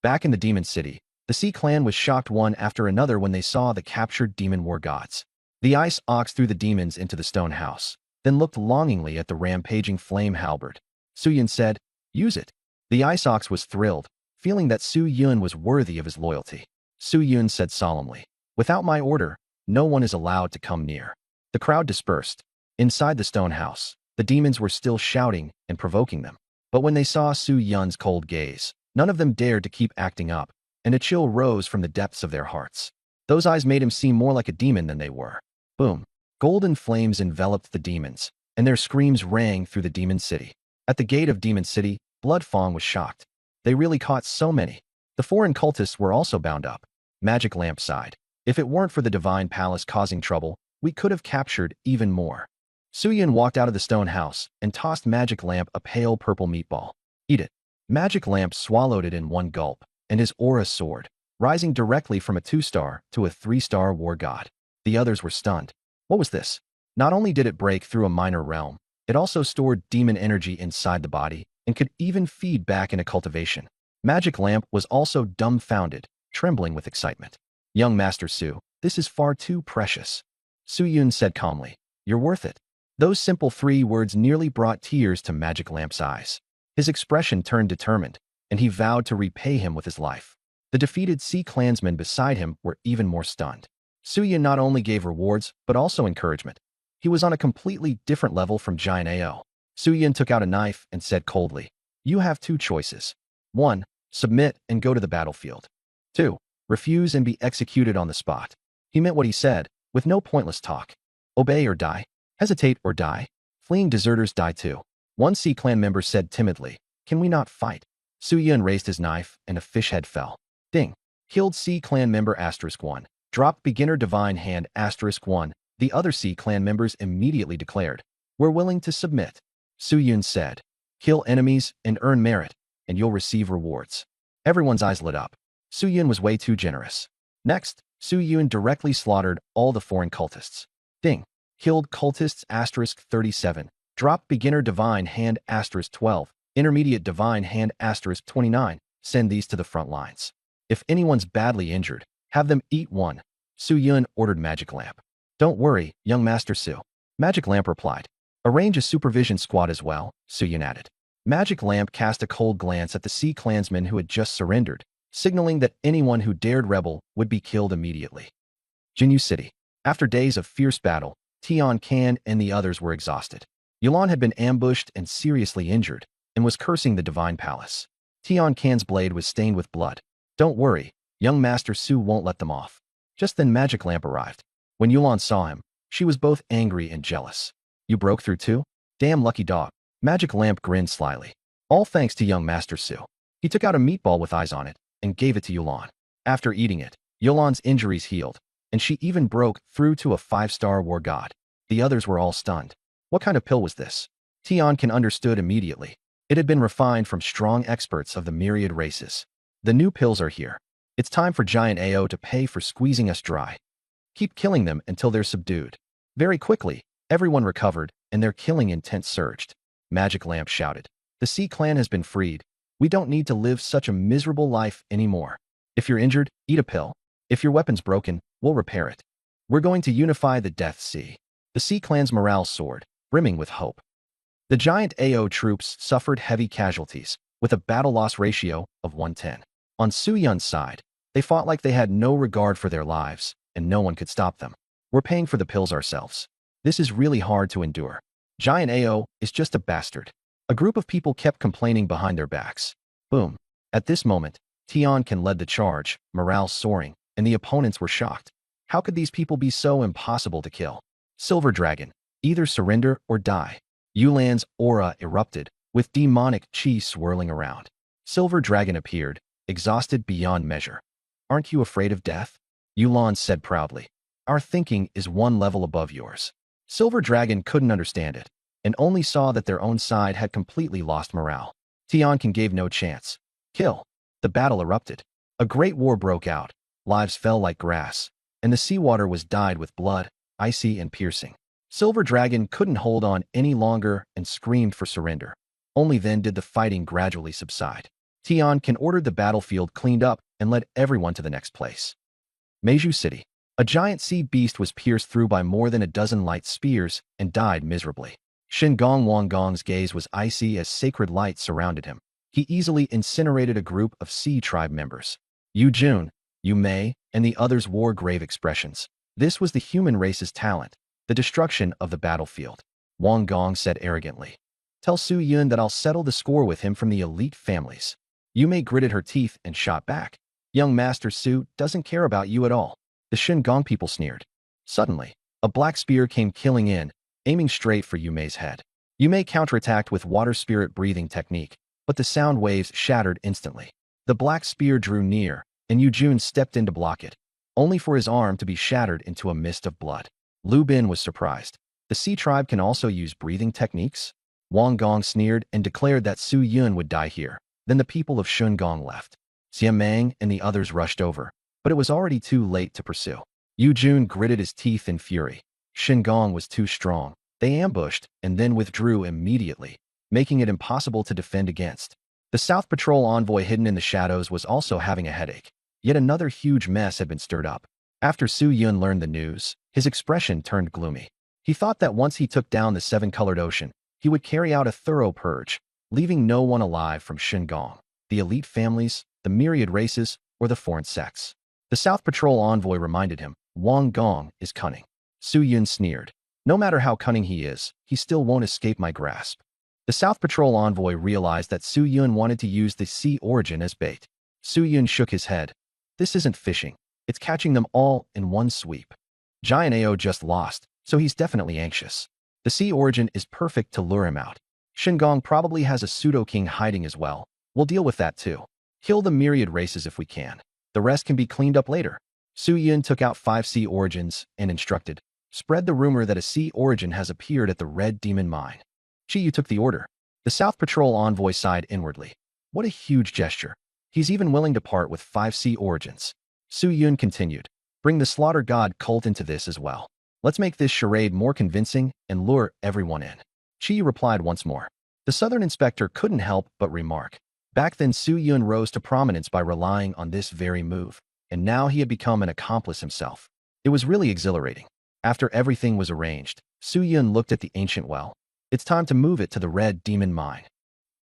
Back in the demon city, the Sea clan was shocked one after another when they saw the captured demon war gods. The ice ox threw the demons into the stone house, then looked longingly at the rampaging flame halberd. Su Yun said, "Use it." The ice ox was thrilled, feeling that Su Yun was worthy of his loyalty. Su Yun said solemnly, "Without my order, no one is allowed to come near." The crowd dispersed. Inside the stone house, the demons were still shouting and provoking them. But when they saw Su Yun's cold gaze, none of them dared to keep acting up, and a chill rose from the depths of their hearts. Those eyes made him seem more like a demon than they were. Boom. Golden flames enveloped the demons, and their screams rang through the demon city. At the gate of Demon City, Blood Fong was shocked. They really caught so many. The foreign cultists were also bound up. Magic Lamp sighed. If it weren't for the Divine Palace causing trouble, we could have captured even more. Su Yun walked out of the stone house and tossed Magic Lamp a pale purple meatball. Eat it. Magic Lamp swallowed it in one gulp, and his aura soared, rising directly from a 2-star to a 3-star war god. The others were stunned. What was this? Not only did it break through a minor realm, it also stored demon energy inside the body and could even feed back into cultivation. Magic Lamp was also dumbfounded, trembling with excitement. "Young Master Su, this is far too precious." Su Yun said calmly, "You're worth it." Those simple 3 words nearly brought tears to Magic Lamp's eyes. His expression turned determined, and he vowed to repay him with his life. The defeated Sea clansmen beside him were even more stunned. Su Yun not only gave rewards, but also encouragement. He was on a completely different level from Giant AO. Su Yun took out a knife and said coldly, "You have 2 choices. 1. Submit and go to the battlefield. 2. Refuse and be executed on the spot." He meant what he said, with no pointless talk. Obey or die. Hesitate or die. Fleeing deserters die too. One Sea clan member said timidly, "Can we not fight?" Su Yun raised his knife, and a fish head fell. Ding. Killed Sea clan member *1. Dropped beginner divine hand *1. The other Sea clan members immediately declared, "We're willing to submit." Su Yun said, "Kill enemies and earn merit, and you'll receive rewards." Everyone's eyes lit up. Su Yun was way too generous. Next, Su Yun directly slaughtered all the foreign cultists. Ding. Killed cultists *37. Dropped beginner divine hand *12. Intermediate divine hand *29. Send these to the front lines. If anyone's badly injured, have them eat one. Su Yun ordered Magic Lamp. "Don't worry, young Master Su." Magic Lamp replied. "Arrange a supervision squad as well," Su Yun added. Magic Lamp cast a cold glance at the Sea clansmen who had just surrendered, signaling that anyone who dared rebel would be killed immediately. Jinyu City. After days of fierce battle, Tian Can and the others were exhausted. Yulan had been ambushed and seriously injured, and was cursing the Divine Palace. Tian Can's blade was stained with blood. "Don't worry, young Master Su won't let them off." Just then Magic Lamp arrived. When Yulan saw him, she was both angry and jealous. "You broke through too? Damn lucky dog." Magic Lamp grinned slyly. "All thanks to young Master Su." He took out a meatball with eyes on it and gave it to Yulan. After eating it, Yulan's injuries healed, and she even broke through to a 5-star war god. The others were all stunned. What kind of pill was this? Tionkin understood immediately. It had been refined from strong experts of the myriad races. The new pills are here. It's time for Giant AO to pay for squeezing us dry. Keep killing them until they're subdued. Very quickly, everyone recovered, and their killing intent surged. Magic Lamp shouted. The Sea Clan has been freed. We don't need to live such a miserable life anymore. If you're injured, eat a pill. If your weapon's broken, we'll repair it. We're going to unify the Death Sea. The Sea Clan's morale soared, brimming with hope. The giant AO troops suffered heavy casualties, with a battle loss ratio of 110. On Su Yun's side, they fought like they had no regard for their lives, and no one could stop them. We're paying for the pills ourselves. This is really hard to endure. Giant AO is just a bastard. A group of people kept complaining behind their backs. Boom. At this moment, Tionkin led the charge, morale soaring, and the opponents were shocked. How could these people be so impossible to kill? Silver Dragon, either surrender or die. Yulan's aura erupted, with demonic chi swirling around. Silver Dragon appeared, exhausted beyond measure. Aren't you afraid of death? Yulan said proudly. Our thinking is one level above yours. Silver Dragon couldn't understand it, and only saw that their own side had completely lost morale. Tionkin gave no chance. Kill. The battle erupted. A great war broke out. Lives fell like grass, and the seawater was dyed with blood, icy and piercing. Silver Dragon couldn't hold on any longer and screamed for surrender. Only then did the fighting gradually subside. Tionkin ordered the battlefield cleaned up and led everyone to the next place. Meiju City. A giant sea beast was pierced through by more than a dozen light spears and died miserably. Shingong Wanggong's gaze was icy as sacred light surrounded him. He easily incinerated a group of sea tribe members. Yu Jun, Yu Mei, and the others wore grave expressions. This was the human race's talent, the destruction of the battlefield. Wang Gong said arrogantly. Tell Su Yun that I'll settle the score with him from the elite families. Yu Mei gritted her teeth and shot back. Young Master Su doesn't care about you at all. The Shingong people sneered. Suddenly, a black spear came killing in, aiming straight for Yu Mei's head. Yu Mei counterattacked with water spirit breathing technique, but the sound waves shattered instantly. The black spear drew near, and Yu Jun stepped in to block it, only for his arm to be shattered into a mist of blood. Lu Bin was surprised. The sea tribe can also use breathing techniques? Wang Gong sneered and declared that Su Yun would die here. Then the people of Shungong left. Xia Meng and the others rushed over, but it was already too late to pursue. Yu Jun gritted his teeth in fury. Shingong was too strong. They ambushed and then withdrew immediately, making it impossible to defend against. The South Patrol envoy hidden in the shadows was also having a headache. Yet another huge mess had been stirred up. After Su Yun learned the news, his expression turned gloomy. He thought that once he took down the seven-colored ocean, he would carry out a thorough purge, leaving no one alive from Shingong, the elite families, the myriad races, or the foreign sects. The South Patrol envoy reminded him, Wang Gong is cunning. Su Yun sneered. No matter how cunning he is, he still won't escape my grasp. The South Patrol envoy realized that Su Yun wanted to use the sea origin as bait. Su Yun shook his head. This isn't fishing. It's catching them all in one sweep. Giant AO just lost, so he's definitely anxious. The sea origin is perfect to lure him out. Shingong probably has a pseudo-king hiding as well. We'll deal with that too. Kill the myriad races if we can. The rest can be cleaned up later. Su Yun took out 5 sea origins and instructed, spread the rumor that a sea origin has appeared at the Red Demon Mine. Chi Yu took the order. The South Patrol envoy sighed inwardly. What a huge gesture. He's even willing to part with 5 sea origins. Su Yun continued. Bring the Slaughter God cult into this as well. Let's make this charade more convincing and lure everyone in. Chi Yu replied once more. The Southern Inspector couldn't help but remark. Back then Su Yun rose to prominence by relying on this very move, and now he had become an accomplice himself. It was really exhilarating. After everything was arranged, Su Yun looked at the ancient well. It's time to move it to the Red Demon Mine.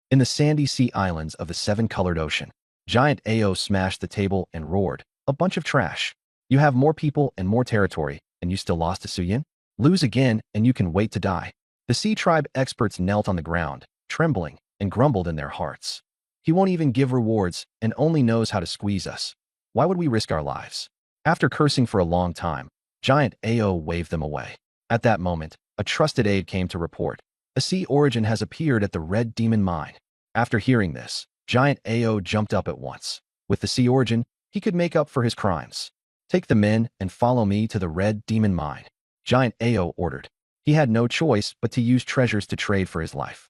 In the sandy sea islands of the seven-colored ocean, Giant AO smashed the table and roared, a bunch of trash. You have more people and more territory, and you still lost to Su Yun? Lose again, and you can wait to die. The sea tribe experts knelt on the ground, trembling, and grumbled in their hearts. He won't even give rewards and only knows how to squeeze us. Why would we risk our lives? After cursing for a long time, Giant AO waved them away. At that moment, a trusted aide came to report. A sea origin has appeared at the Red Demon Mine. After hearing this, Giant AO jumped up at once. With the sea origin, he could make up for his crimes. Take the men and follow me to the Red Demon Mine. Giant AO ordered. He had no choice but to use treasures to trade for his life.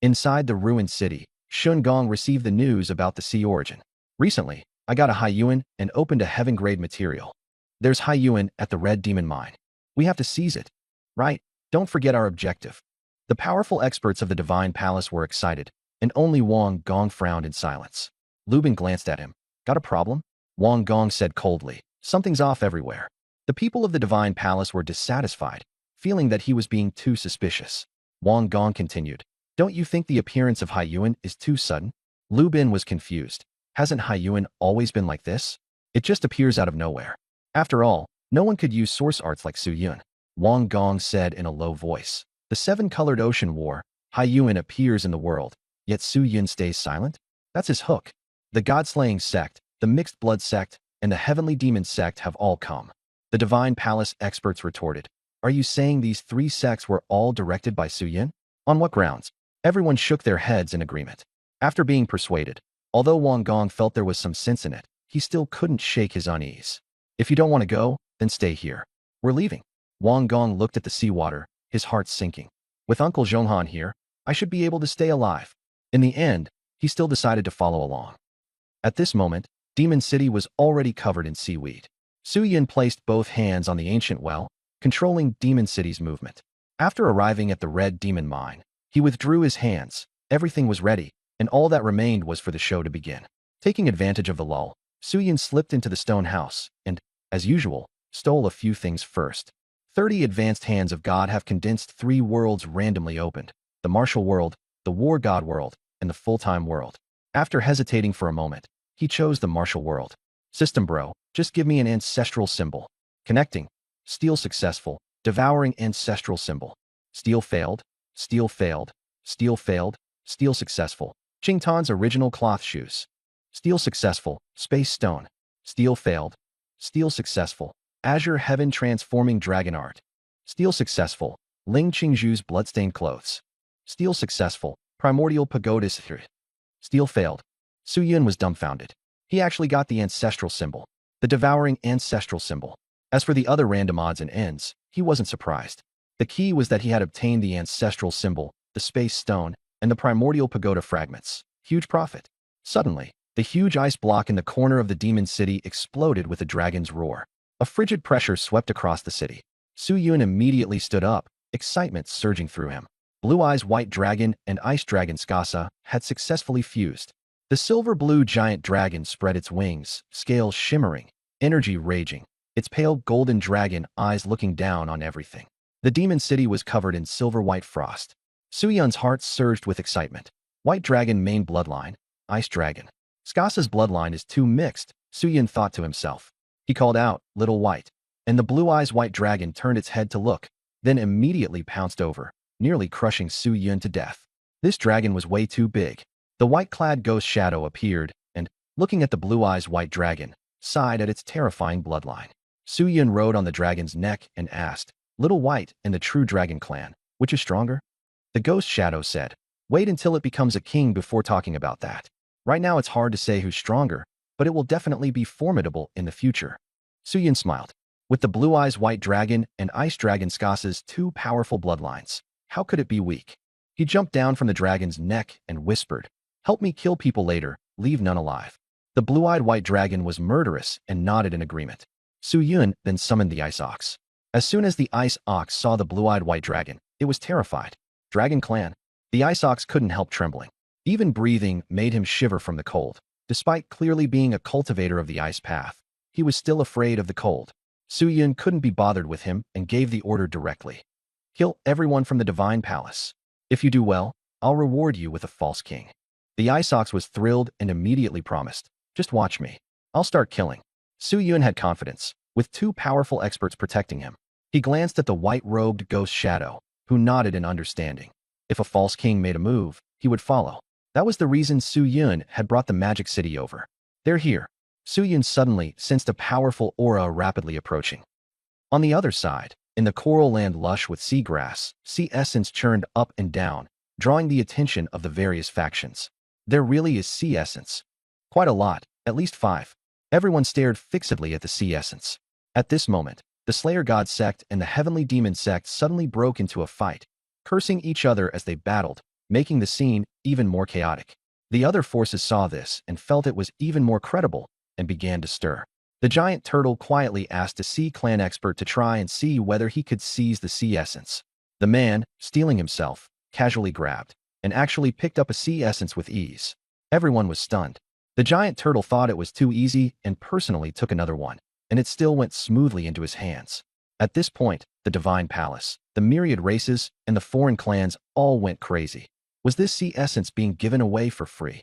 Inside the ruined city, Shun Gong received the news about the sea origin. Recently, I got a Haiyuan and opened a heaven-grade material. There's Haiyuan at the Red Demon Mine. We have to seize it. Right? Don't forget our objective. The powerful experts of the Divine Palace were excited, and only Wang Gong frowned in silence. Lubin glanced at him. Got a problem? Wang Gong said coldly. Something's off everywhere. The people of the Divine Palace were dissatisfied, feeling that he was being too suspicious. Wang Gong continued. Don't you think the appearance of Haiyuan is too sudden? Lubin was confused. Hasn't Haiyuan always been like this? It just appears out of nowhere. After all, no one could use source arts like Su Yun. Wang Gong said in a low voice. The seven-colored ocean war, Haiyuan appears in the world, yet Su Yun stays silent? That's his hook. The god-slaying sect, the mixed blood sect, and the heavenly demon sect have all come. The Divine Palace experts retorted. Are you saying these three sects were all directed by Su Yun? On what grounds? Everyone shook their heads in agreement. After being persuaded, although Wang Gong felt there was some sense in it, he still couldn't shake his unease. If you don't want to go, then stay here. We're leaving. Wang Gong looked at the seawater, his heart sinking. With Uncle Zhonghan here, I should be able to stay alive. In the end, he still decided to follow along. At this moment, Demon City was already covered in seaweed. Su Yun placed both hands on the ancient well, controlling Demon City's movement. After arriving at the Red Demon Mine, he withdrew his hands. Everything was ready, and all that remained was for the show to begin. Taking advantage of the lull, Su Yun slipped into the stone house and, as usual, stole a few things first. 30 advanced hands of God have condensed 3 worlds randomly opened: the martial world, the war god world, and the full-time world. After hesitating for a moment, he chose the martial world. System bro, just give me an ancestral symbol. Connecting. Steal successful. Devouring ancestral symbol. Steal failed. Steal failed. Steal failed. Steal successful. Qingtan's original cloth shoes. Steal successful. Space stone. Steal failed. Steal successful. Azure heaven transforming dragon art. Steal successful. Ling Qingzhu's bloodstained clothes. Steal successful. Primordial pagodas. Steal failed. Su Yun was dumbfounded. He actually got the ancestral symbol, the devouring ancestral symbol. As for the other random odds and ends, he wasn't surprised. The key was that he had obtained the ancestral symbol, the space stone, and the primordial pagoda fragments. Huge profit. Suddenly, the huge ice block in the corner of the demon city exploded with a dragon's roar. A frigid pressure swept across the city. Su Yun immediately stood up, excitement surging through him. Blue Eyes White Dragon and Ice Dragon Skasa had successfully fused. The silver-blue giant dragon spread its wings, scales shimmering, energy raging, its pale golden dragon eyes looking down on everything. The demon city was covered in silver-white frost. Su Yun's heart surged with excitement. White dragon main bloodline, Ice Dragon. Skasa's bloodline is too mixed, Su Yun thought to himself. He called out, Little White, and the Blue Eyes White Dragon turned its head to look, then immediately pounced over, nearly crushing Su Yun to death. This dragon was way too big. The white-clad ghost shadow appeared, and, looking at the Blue Eyes White Dragon, sighed at its terrifying bloodline. Su Yun rode on the dragon's neck and asked, Little White and the true dragon clan, which is stronger? The ghost shadow said, Wait until it becomes a king before talking about that. Right now it's hard to say who's stronger, but it will definitely be formidable in the future. Su Yun smiled. With the Blue Eyes White Dragon and Ice Dragon Skasa's 2 powerful bloodlines, how could it be weak? He jumped down from the dragon's neck and whispered, Help me kill people later, leave none alive. The blue-eyed white dragon was murderous and nodded in agreement. Su Yun then summoned the ice ox. As soon as the ice ox saw the blue-eyed white dragon, it was terrified. Dragon clan. The ice ox couldn't help trembling. Even breathing made him shiver from the cold. Despite clearly being a cultivator of the ice path, he was still afraid of the cold. Su Yun couldn't be bothered with him and gave the order directly. Kill everyone from the Divine Palace. If you do well, I'll reward you with a false king. The ice ox was thrilled and immediately promised, Just watch me. I'll start killing. Su Yun had confidence, with 2 powerful experts protecting him. He glanced at the white-robed ghost shadow, who nodded in understanding. If a false king made a move, he would follow. That was the reason Su Yun had brought the magic city over. They're here. Su Yun suddenly sensed a powerful aura rapidly approaching. On the other side, in the coral land lush with seagrass, sea essence churned up and down, drawing the attention of the various factions. There really is sea essence. Quite a lot, at least 5. Everyone stared fixedly at the sea essence. At this moment, The Slayer God sect and the Heavenly Demon sect suddenly broke into a fight, cursing each other as they battled, making the scene even more chaotic. The other forces saw this and felt it was even more credible and began to stir. The giant turtle quietly asked a sea clan expert to try and see whether he could seize the sea essence. The man, steeling himself, casually grabbed and actually picked up a sea essence with ease. Everyone was stunned. The giant turtle thought it was too easy and personally took another one, and it still went smoothly into his hands. At this point, the Divine Palace, the myriad races, and the foreign clans all went crazy. Was this sea essence being given away for free?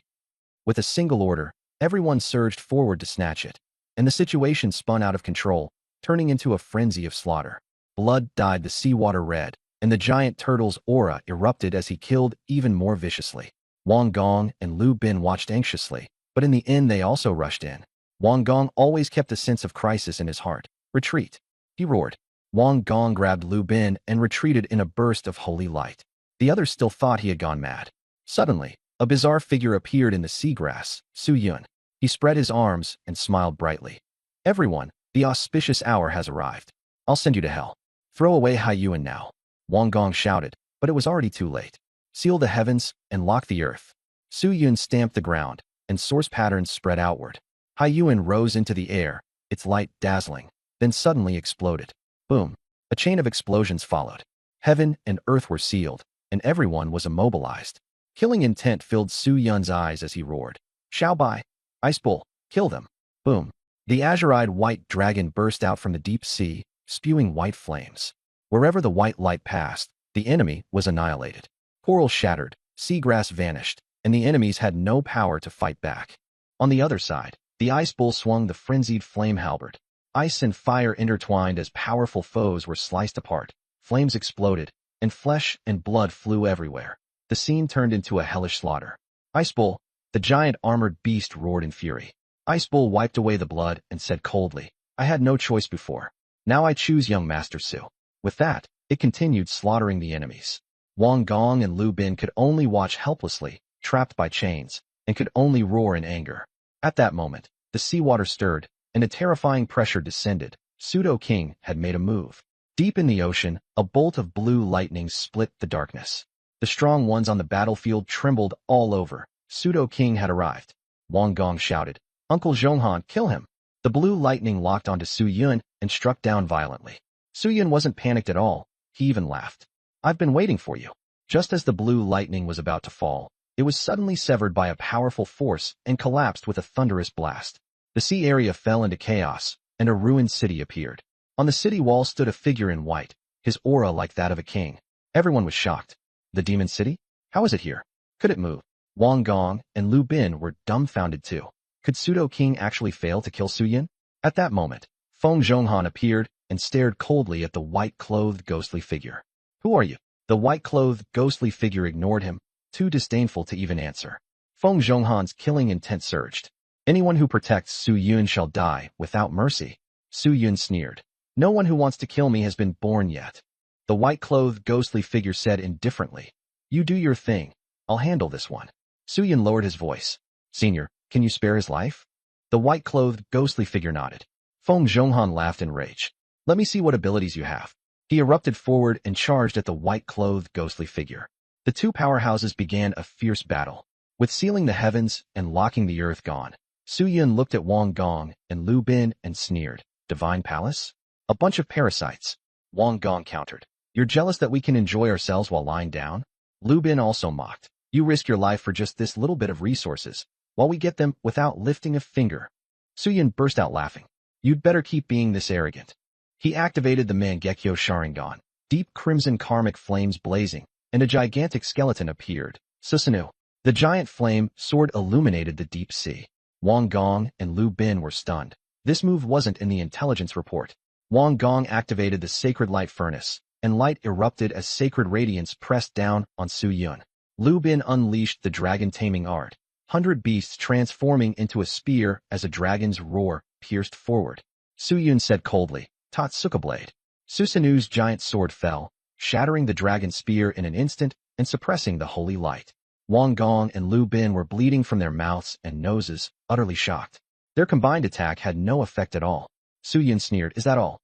With a single order, everyone surged forward to snatch it, and the situation spun out of control, turning into a frenzy of slaughter. Blood dyed the seawater red, and the giant turtle's aura erupted as he killed even more viciously. Wang Gong and Lu Bin watched anxiously, but in the end they also rushed in. Wang Gong always kept a sense of crisis in his heart. "Retreat!" he roared. Wang Gong grabbed Lu Bin and retreated in a burst of holy light. The others still thought he had gone mad. Suddenly, a bizarre figure appeared in the seagrass, Su Yun. He spread his arms and smiled brightly. "Everyone, the auspicious hour has arrived. I'll send you to hell. Throw away Hai Yuan now." Wang Gong shouted, but it was already too late. "Seal the heavens and lock the earth." Su Yun stamped the ground, and source patterns spread outward. Hai Yuan rose into the air, its light dazzling, then suddenly exploded. Boom! A chain of explosions followed. Heaven and earth were sealed, and everyone was immobilized. Killing intent filled Su Yun's eyes as he roared. "Xiao Bai! Ice Bull! Kill them!" Boom! The azure-eyed white dragon burst out from the deep sea, spewing white flames. Wherever the white light passed, the enemy was annihilated. Coral shattered, seagrass vanished, and the enemies had no power to fight back. On the other side, the ice bull swung the frenzied flame halberd. Ice and fire intertwined as powerful foes were sliced apart. Flames exploded, and flesh and blood flew everywhere. The scene turned into a hellish slaughter. "Ice Bull!" The giant armored beast roared in fury. Ice Bull wiped away the blood and said coldly, "I had no choice before. Now I choose young Master Su." With that, it continued slaughtering the enemies. Wang Gong and Lu Bin could only watch helplessly, trapped by chains, and could only roar in anger. At that moment, the seawater stirred, and a terrifying pressure descended. Pseudo-King had made a move. Deep in the ocean, a bolt of blue lightning split the darkness. The strong ones on the battlefield trembled all over. Pseudo-King had arrived. Wang Gong shouted, "Uncle Zhonghan, kill him!" The blue lightning locked onto Su Yun and struck down violently. Su Yun wasn't panicked at all. He even laughed. "I've been waiting for you." Just as the blue lightning was about to fall, it was suddenly severed by a powerful force and collapsed with a thunderous blast. The sea area fell into chaos, and a ruined city appeared. On the city wall stood a figure in white, his aura like that of a king. Everyone was shocked. The demon city? How is it here? Could it move? Wang Gong and Lu Bin were dumbfounded too. Could Pseudo-King actually fail to kill Su Yun? At that moment, Feng Zhonghan appeared and stared coldly at the white-clothed ghostly figure. "Who are you?" The white-clothed ghostly figure ignored him, too disdainful to even answer. Feng Zhonghan's killing intent surged. "Anyone who protects Su Yun shall die without mercy." Su Yun sneered. "No one who wants to kill me has been born yet." The white-clothed ghostly figure said indifferently, "You do your thing. I'll handle this one." Su Yun lowered his voice. "Senior, can you spare his life?" The white-clothed ghostly figure nodded. Feng Zhonghan laughed in rage. "Let me see what abilities you have." He erupted forward and charged at the white-clothed ghostly figure. The two powerhouses began a fierce battle. With sealing the heavens and locking the earth gone, Su Yun looked at Wang Gong and Lu Bin and sneered. "Divine Palace? A bunch of parasites." Wang Gong countered. "You're jealous that we can enjoy ourselves while lying down?" Lu Bin also mocked. "You risk your life for just this little bit of resources, while we get them without lifting a finger." Su Yun burst out laughing. "You'd better keep being this arrogant." He activated the Mangekyo Sharingan, deep crimson karmic flames blazing, and a gigantic skeleton appeared. Susanoo. The giant flame sword illuminated the deep sea. Wang Gong and Lu Bin were stunned. This move wasn't in the intelligence report. Wang Gong activated the sacred light furnace, and light erupted as sacred radiance pressed down on Su Yun. Lu Bin unleashed the dragon-taming art, 100 beasts transforming into a spear as a dragon's roar pierced forward. Su Yun said coldly, "Tatsuka blade." Susanoo's giant sword fell, shattering the dragon spear in an instant and suppressing the holy light. Wang Gong and Lu Bin were bleeding from their mouths and noses, utterly shocked. Their combined attack had no effect at all. Su Yun sneered, "Is that all?"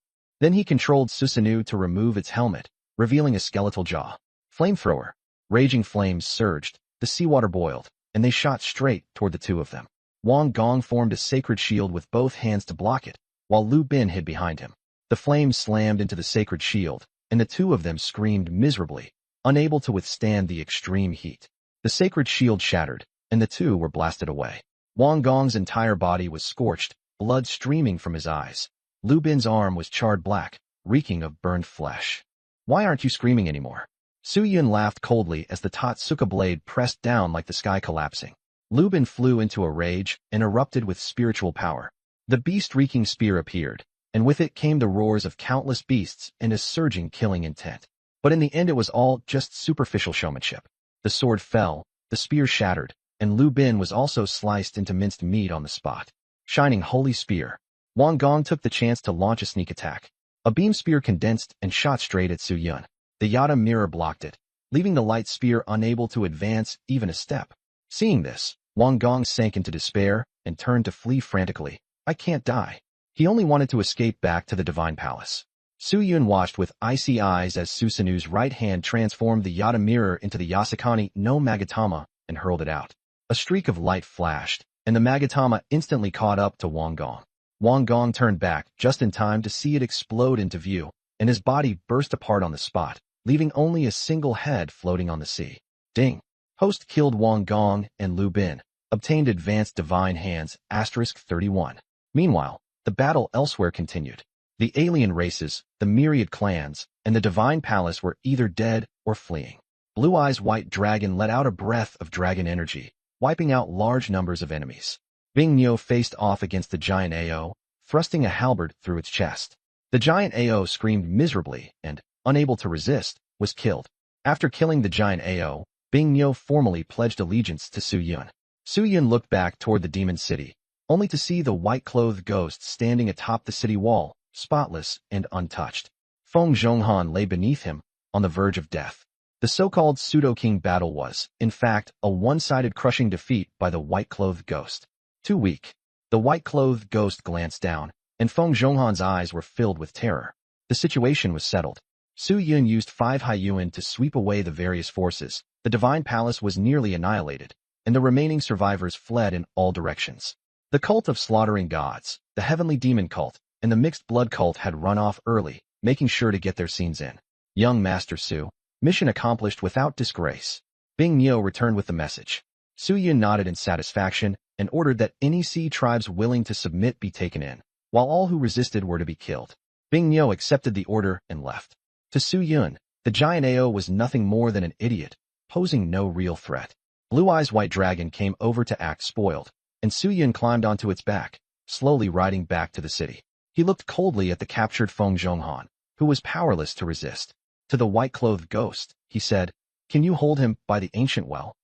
Then he controlled Susanoo to remove its helmet, revealing a skeletal jaw. Flamethrower. Raging flames surged, the seawater boiled, and they shot straight toward the two of them. Wang Gong formed a sacred shield with both hands to block it, while Lu Bin hid behind him. The flames slammed into the sacred shield, and the two of them screamed miserably, unable to withstand the extreme heat. The sacred shield shattered, and the two were blasted away. Wang Gong's entire body was scorched, blood streaming from his eyes. Lu Bin's arm was charred black, reeking of burned flesh. Why aren't you screaming anymore? Su Yun laughed coldly as the Tatsuka blade pressed down like the sky collapsing. Lu Bin flew into a rage and erupted with spiritual power. The beast-reeking spear appeared, and with it came the roars of countless beasts and a surging killing intent. But in the end it was all just superficial showmanship. The sword fell, the spear shattered, and Lu Bin was also sliced into minced meat on the spot. Shining holy spear. Wang Gong took the chance to launch a sneak attack. A beam spear condensed and shot straight at Su Yun. The Yata mirror blocked it, leaving the light spear unable to advance even a step. Seeing this, Wang Gong sank into despair and turned to flee frantically. I can't die. He only wanted to escape back to the Divine Palace. Su Yun watched with icy eyes as Susanu's right hand transformed the Yata mirror into the Yasakani no Magatama and hurled it out. A streak of light flashed, and the Magatama instantly caught up to Wang Gong. Wang Gong turned back just in time to see it explode into view, and his body burst apart on the spot, leaving only a single head floating on the sea. Ding! Host killed Wang Gong and Lu Bin, obtained advanced divine hands, *31. Meanwhile, the battle elsewhere continued. The alien races, the myriad clans, and the Divine Palace were either dead or fleeing. Blue Eyes White Dragon let out a breath of dragon energy, wiping out large numbers of enemies. Bing Nio faced off against the giant Ao, thrusting a halberd through its chest. The giant Ao screamed miserably and, unable to resist, was killed. After killing the giant Ao, Bing Nio formally pledged allegiance to Su Yun. Su Yun looked back toward the demon city, only to see the white-clothed ghost standing atop the city wall, spotless and untouched. Feng Zhonghan lay beneath him, on the verge of death. The so-called pseudo-king battle was, in fact, a one-sided crushing defeat by the white-clothed ghost. Too weak. The white-clothed ghost glanced down, and Feng Zhonghan's eyes were filled with terror. The situation was settled. Su Yun used 5 Haiyuan to sweep away the various forces. The Divine Palace was nearly annihilated, and the remaining survivors fled in all directions. The cult of slaughtering gods, the heavenly demon cult, and the mixed blood cult had run off early, making sure to get their scenes in. Young Master Su, mission accomplished without disgrace. Bing Nio returned with the message. Su Yun nodded in satisfaction and ordered that any sea tribes willing to submit be taken in, while all who resisted were to be killed. Bing Nio accepted the order and left. To Su Yun, the giant Ao was nothing more than an idiot, posing no real threat. Blue Eyes White Dragon came over to act spoiled, and Su Yun climbed onto its back, slowly riding back to the city. He looked coldly at the captured Feng Zhonghan, who was powerless to resist. To the white-clothed ghost, he said, "Can you hold him by the ancient well?"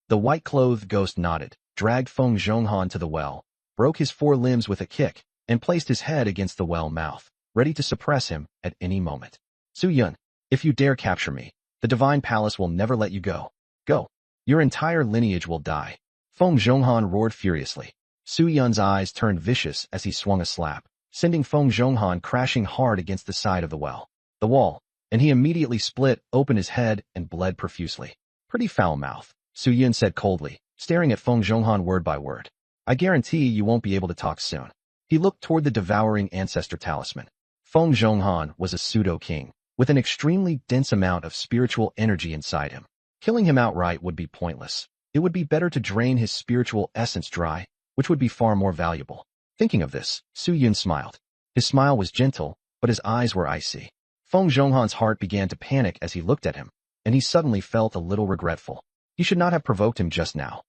The white-clothed ghost nodded, dragged Feng Zhonghan to the well, broke his 4 limbs with a kick, and placed his head against the well mouth, ready to suppress him at any moment. Su Yun, if you dare capture me, the Divine Palace will never let you go. Go. Your entire lineage will die. Feng Zhonghan roared furiously. Su Yun's eyes turned vicious as he swung a slap, sending Feng Zhonghan crashing hard against the side of the well. The wall, and he immediately split open his head and bled profusely. Pretty foul mouth, Su Yun said coldly, staring at Feng Zhonghan word by word. I guarantee you won't be able to talk soon. He looked toward the devouring ancestor talisman. Feng Zhonghan was a pseudo-king, with an extremely dense amount of spiritual energy inside him. Killing him outright would be pointless. It would be better to drain his spiritual essence dry, which would be far more valuable. Thinking of this, Su Yun smiled. His smile was gentle, but his eyes were icy. Feng Zhonghan's heart began to panic as he looked at him, and he suddenly felt a little regretful. He should not have provoked him just now.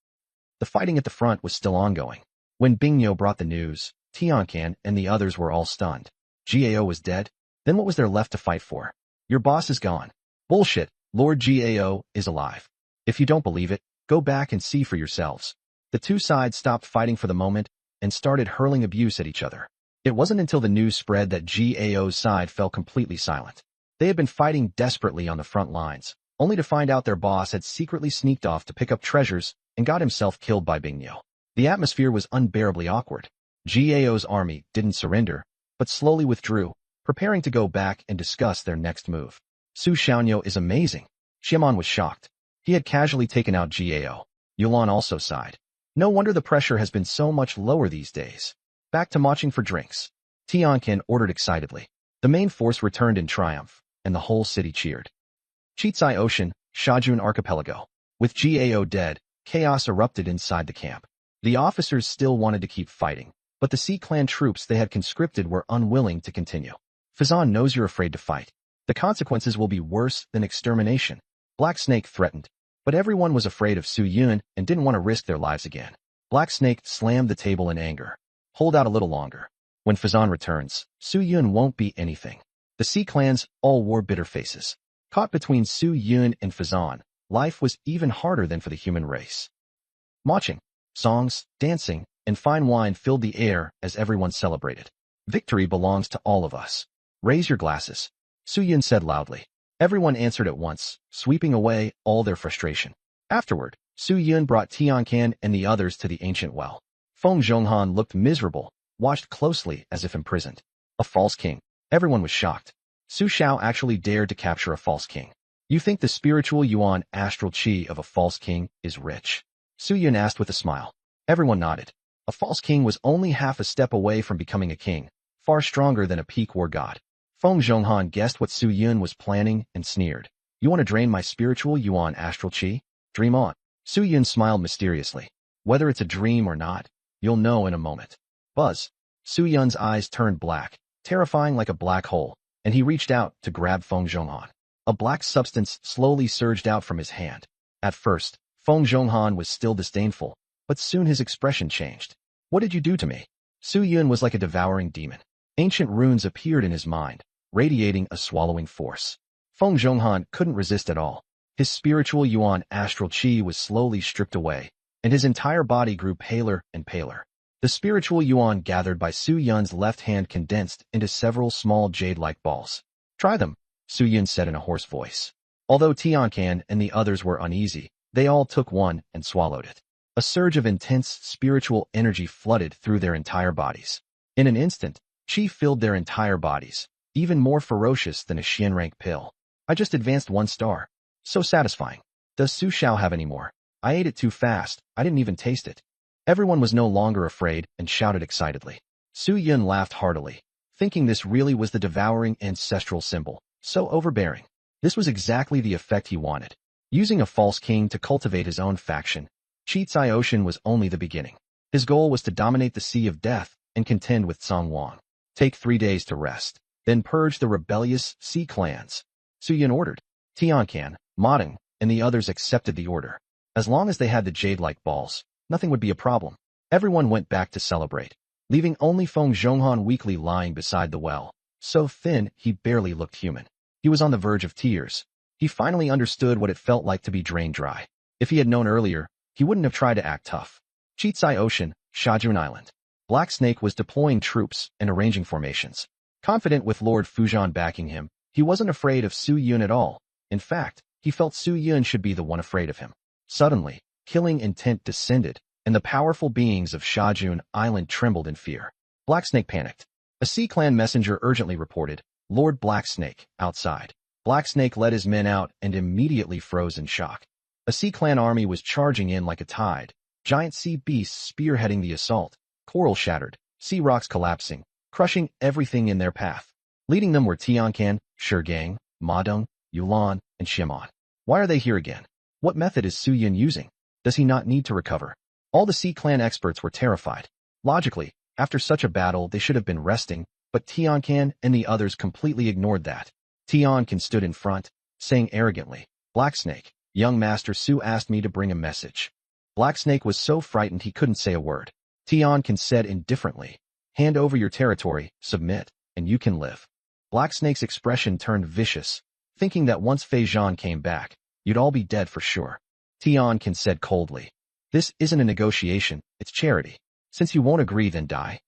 The fighting at the front was still ongoing. When Bing Nio brought the news, Tiancan and the others were all stunned. Gao was dead? Then what was there left to fight for? Your boss is gone. Bullshit, Lord Gao is alive. If you don't believe it, go back and see for yourselves. The two sides stopped fighting for the moment and started hurling abuse at each other. It wasn't until the news spread that Gao's side fell completely silent. They had been fighting desperately on the front lines, only to find out their boss had secretly sneaked off to pick up treasures and got himself killed by Bing Nio. The atmosphere was unbearably awkward. Gao's army didn't surrender, but slowly withdrew, preparing to go back and discuss their next move. Su Xiaonyo is amazing. Xiaomon was shocked. He had casually taken out Gao. Yulan also sighed. No wonder the pressure has been so much lower these days. Back to matching for drinks. Tianqian ordered excitedly. The main force returned in triumph, and the whole city cheered. Chizai Ocean, Shajun Archipelago. With Gao dead, chaos erupted inside the camp. The officers still wanted to keep fighting, but the Sea Clan troops they had conscripted were unwilling to continue. Fazan knows you're afraid to fight. The consequences will be worse than extermination. Black Snake threatened, but everyone was afraid of Su Yun and didn't want to risk their lives again. Black Snake slammed the table in anger. Hold out a little longer. When Fazan returns, Su Yun won't be anything. The Sea Clans all wore bitter faces. Caught between Su Yun and Fazan, life was even harder than for the human race. Marching, songs, dancing, and fine wine filled the air as everyone celebrated. Victory belongs to all of us. Raise your glasses, Su Yun said loudly. Everyone answered at once, sweeping away all their frustration. Afterward, Su Yun brought Tianqian and the others to the ancient well. Feng Zhonghan looked miserable, watched closely as if imprisoned. A false king. Everyone was shocked. Su Xiao actually dared to capture a false king. You think the spiritual yuan astral chi of a false king is rich? Su Yun asked with a smile. Everyone nodded. A false king was only half a step away from becoming a king, far stronger than a peak war god. Feng Zhonghan guessed what Su Yun was planning and sneered. You want to drain my spiritual yuan astral chi? Dream on. Su Yun smiled mysteriously. Whether it's a dream or not, you'll know in a moment. Buzz. Su Yun's eyes turned black, terrifying like a black hole, and he reached out to grab Feng Zhonghan. A black substance slowly surged out from his hand. At first, Feng Zhonghan was still disdainful, but soon his expression changed. What did you do to me? Su Yun was like a devouring demon. Ancient runes appeared in his mind, radiating a swallowing force. Feng Zhonghan couldn't resist at all. His spiritual yuan astral chi was slowly stripped away, and his entire body grew paler and paler. The spiritual yuan gathered by Su Yun's left hand condensed into several small jade-like balls. Try them, Su Yun said in a hoarse voice. Although Tianqian and the others were uneasy, they all took one and swallowed it. A surge of intense spiritual energy flooded through their entire bodies. In an instant, Qi filled their entire bodies, even more ferocious than a Xian-rank pill. I just advanced 1 star. So satisfying. Does Su Xiao have any more? I ate it too fast, I didn't even taste it. Everyone was no longer afraid and shouted excitedly. Su Yun laughed heartily, thinking this really was the devouring ancestral symbol, so overbearing. This was exactly the effect he wanted. Using a false king to cultivate his own faction, Chizai Ocean was only the beginning. His goal was to dominate the Sea of Death and contend with Song Wang. Take 3 days to rest, then purge the rebellious Sea Clans. Su Yun ordered. Tianqian, Moding, and the others accepted the order. As long as they had the jade-like balls, nothing would be a problem. Everyone went back to celebrate, leaving only Feng Zhonghan weakly lying beside the well, so thin he barely looked human. He was on the verge of tears. He finally understood what it felt like to be drained dry. If he had known earlier, he wouldn't have tried to act tough. Chizai Ocean, Shajun Island. Black Snake was deploying troops and arranging formations. Confident with Lord Fujian backing him, he wasn't afraid of Su Yun at all. In fact, he felt Su Yun should be the one afraid of him. Suddenly, killing intent descended, and the powerful beings of Shajun Island trembled in fear. Black Snake panicked. A Sea Clan messenger urgently reported, Lord Black Snake, outside. Black Snake led his men out and immediately froze in shock. A Sea Clan army was charging in like a tide, giant sea beasts spearheading the assault, coral shattered, sea rocks collapsing, crushing everything in their path. Leading them were Tianqian, Shigang, Madong, Yulan, and Xiaomon. Why are they here again? What method is Su Yun using? Does he not need to recover? All the Sea Clan experts were terrified. Logically, after such a battle they should have been resting, but Tianqian and the others completely ignored that. Tianqian stood in front, saying arrogantly, Black Snake, young Master Su asked me to bring a message. Black Snake was so frightened he couldn't say a word. Tianqian said indifferently, hand over your territory, submit, and you can live. Black Snake's expression turned vicious, thinking that once Fei Zhan came back, you'd all be dead for sure. Tianqian said coldly, this isn't a negotiation, it's charity. Since you won't agree, then die.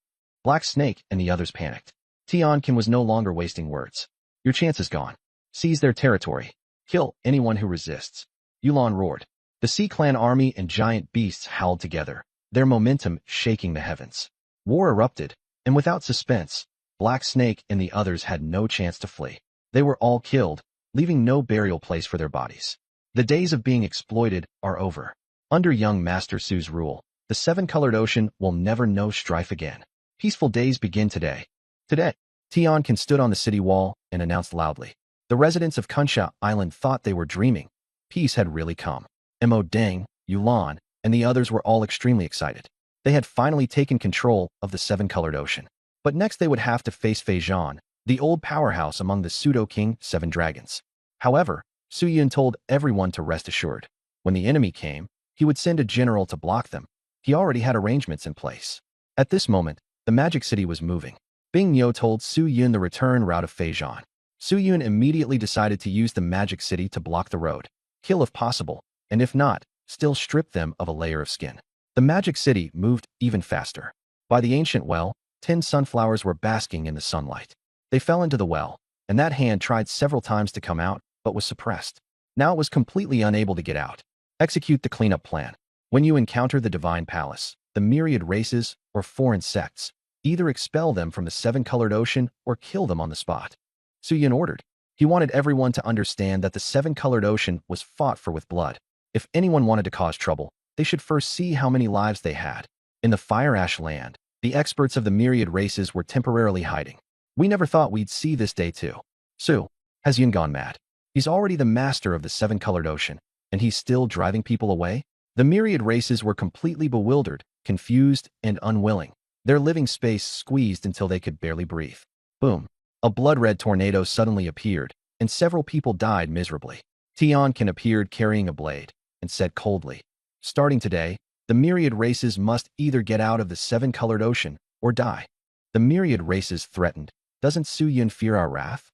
Black Snake and the others panicked. Tianqian was no longer wasting words. Your chance is gone. Seize their territory. Kill anyone who resists. Yulan roared. The Sea Clan army and giant beasts howled together, their momentum shaking the heavens. War erupted, and without suspense, Black Snake and the others had no chance to flee. They were all killed, leaving no burial place for their bodies. The days of being exploited are over. Under young Master Su's rule, the seven-colored ocean will never know strife again. Peaceful days begin today. Today, Tiankin stood on the city wall and announced loudly. The residents of Kunsha Island thought they were dreaming. Peace had really come. Mo Deng, Yulan, and the others were all extremely excited. They had finally taken control of the seven-colored ocean. But next they would have to face Fei Zhan, the old powerhouse among the pseudo-king seven dragons. However, Su Yun told everyone to rest assured. When the enemy came, he would send a general to block them. He already had arrangements in place. At this moment, the magic city was moving. Bing Niu told Su Yun the return route of Fei Zhan. Su Yun immediately decided to use the magic city to block the road, kill if possible, and if not, still strip them of a layer of skin. The magic city moved even faster. By the ancient well, 10 sunflowers were basking in the sunlight. They fell into the well, and that hand tried several times to come out, but was suppressed. Now it was completely unable to get out. Execute the cleanup plan. When you encounter the divine palace, the myriad races, or foreign sects, either expel them from the seven-colored ocean or kill them on the spot. Su Yun ordered. He wanted everyone to understand that the seven-colored ocean was fought for with blood. If anyone wanted to cause trouble, they should first see how many lives they had. In the Fire Ash land, the experts of the myriad races were temporarily hiding. We never thought we'd see this day too. Su, has Yun gone mad? He's already the master of the seven-colored ocean, and he's still driving people away? The myriad races were completely bewildered, confused, and unwilling. Their living space squeezed until they could barely breathe. Boom. A blood-red tornado suddenly appeared, and several people died miserably. Tiankin appeared carrying a blade, and said coldly, "Starting today, the myriad races must either get out of the seven-colored ocean or die." The myriad races threatened. Doesn't Su Yun fear our wrath?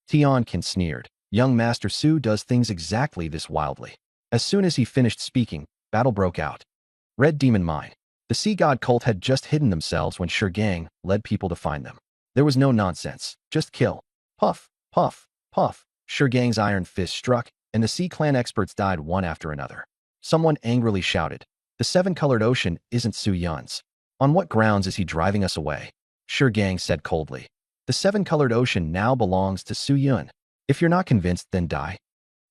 Tiankin sneered. Young Master Su does things exactly this wildly. As soon as he finished speaking, battle broke out. Red Demon Mine. The Sea God cult had just hidden themselves when Gang led people to find them. There was no nonsense, just kill. Puff, puff, puff. Gang's iron fist struck, and the Sea Clan experts died one after another. Someone angrily shouted, "The seven-colored ocean isn't Su Yun's. On what grounds is he driving us away?" Gang said coldly, "The seven-colored ocean now belongs to Su Yun. If you're not convinced, then die."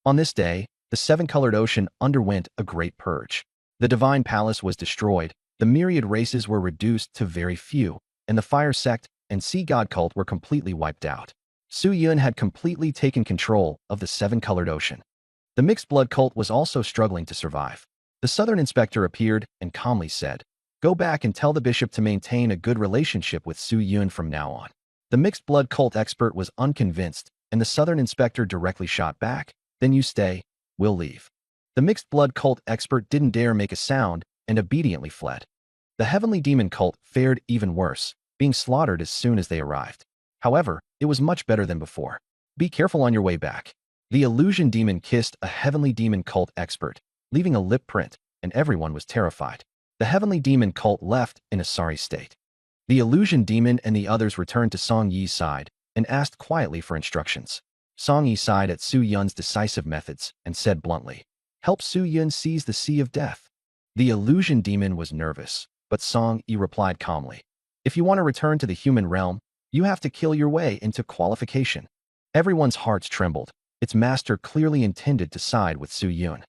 On this day, the seven-colored ocean underwent a great purge. The divine palace was destroyed, the myriad races were reduced to very few, and the fire sect and sea god cult were completely wiped out. Su Yun had completely taken control of the seven-colored ocean. The mixed blood cult was also struggling to survive. The southern inspector appeared and calmly said, "Go back and tell the bishop to maintain a good relationship with Su Yun from now on." The mixed blood cult expert was unconvinced, and the southern inspector directly shot back, "Then you stay, we'll leave." The mixed blood cult expert didn't dare make a sound and obediently fled. The heavenly demon cult fared even worse, being slaughtered as soon as they arrived. However, it was much better than before. Be careful on your way back. The illusion demon kissed a heavenly demon cult expert, leaving a lip print, and everyone was terrified. The heavenly demon cult left in a sorry state. The illusion demon and the others returned to Song Yi's side and asked quietly for instructions. Song Yi sighed at Su Yun's decisive methods and said bluntly, "Help Su Yun seize the Sea of Death." The illusion demon was nervous, but Song Yi replied calmly, "If you want to return to the human realm, you have to kill your way into qualification." Everyone's hearts trembled. Its master clearly intended to side with Su Yun.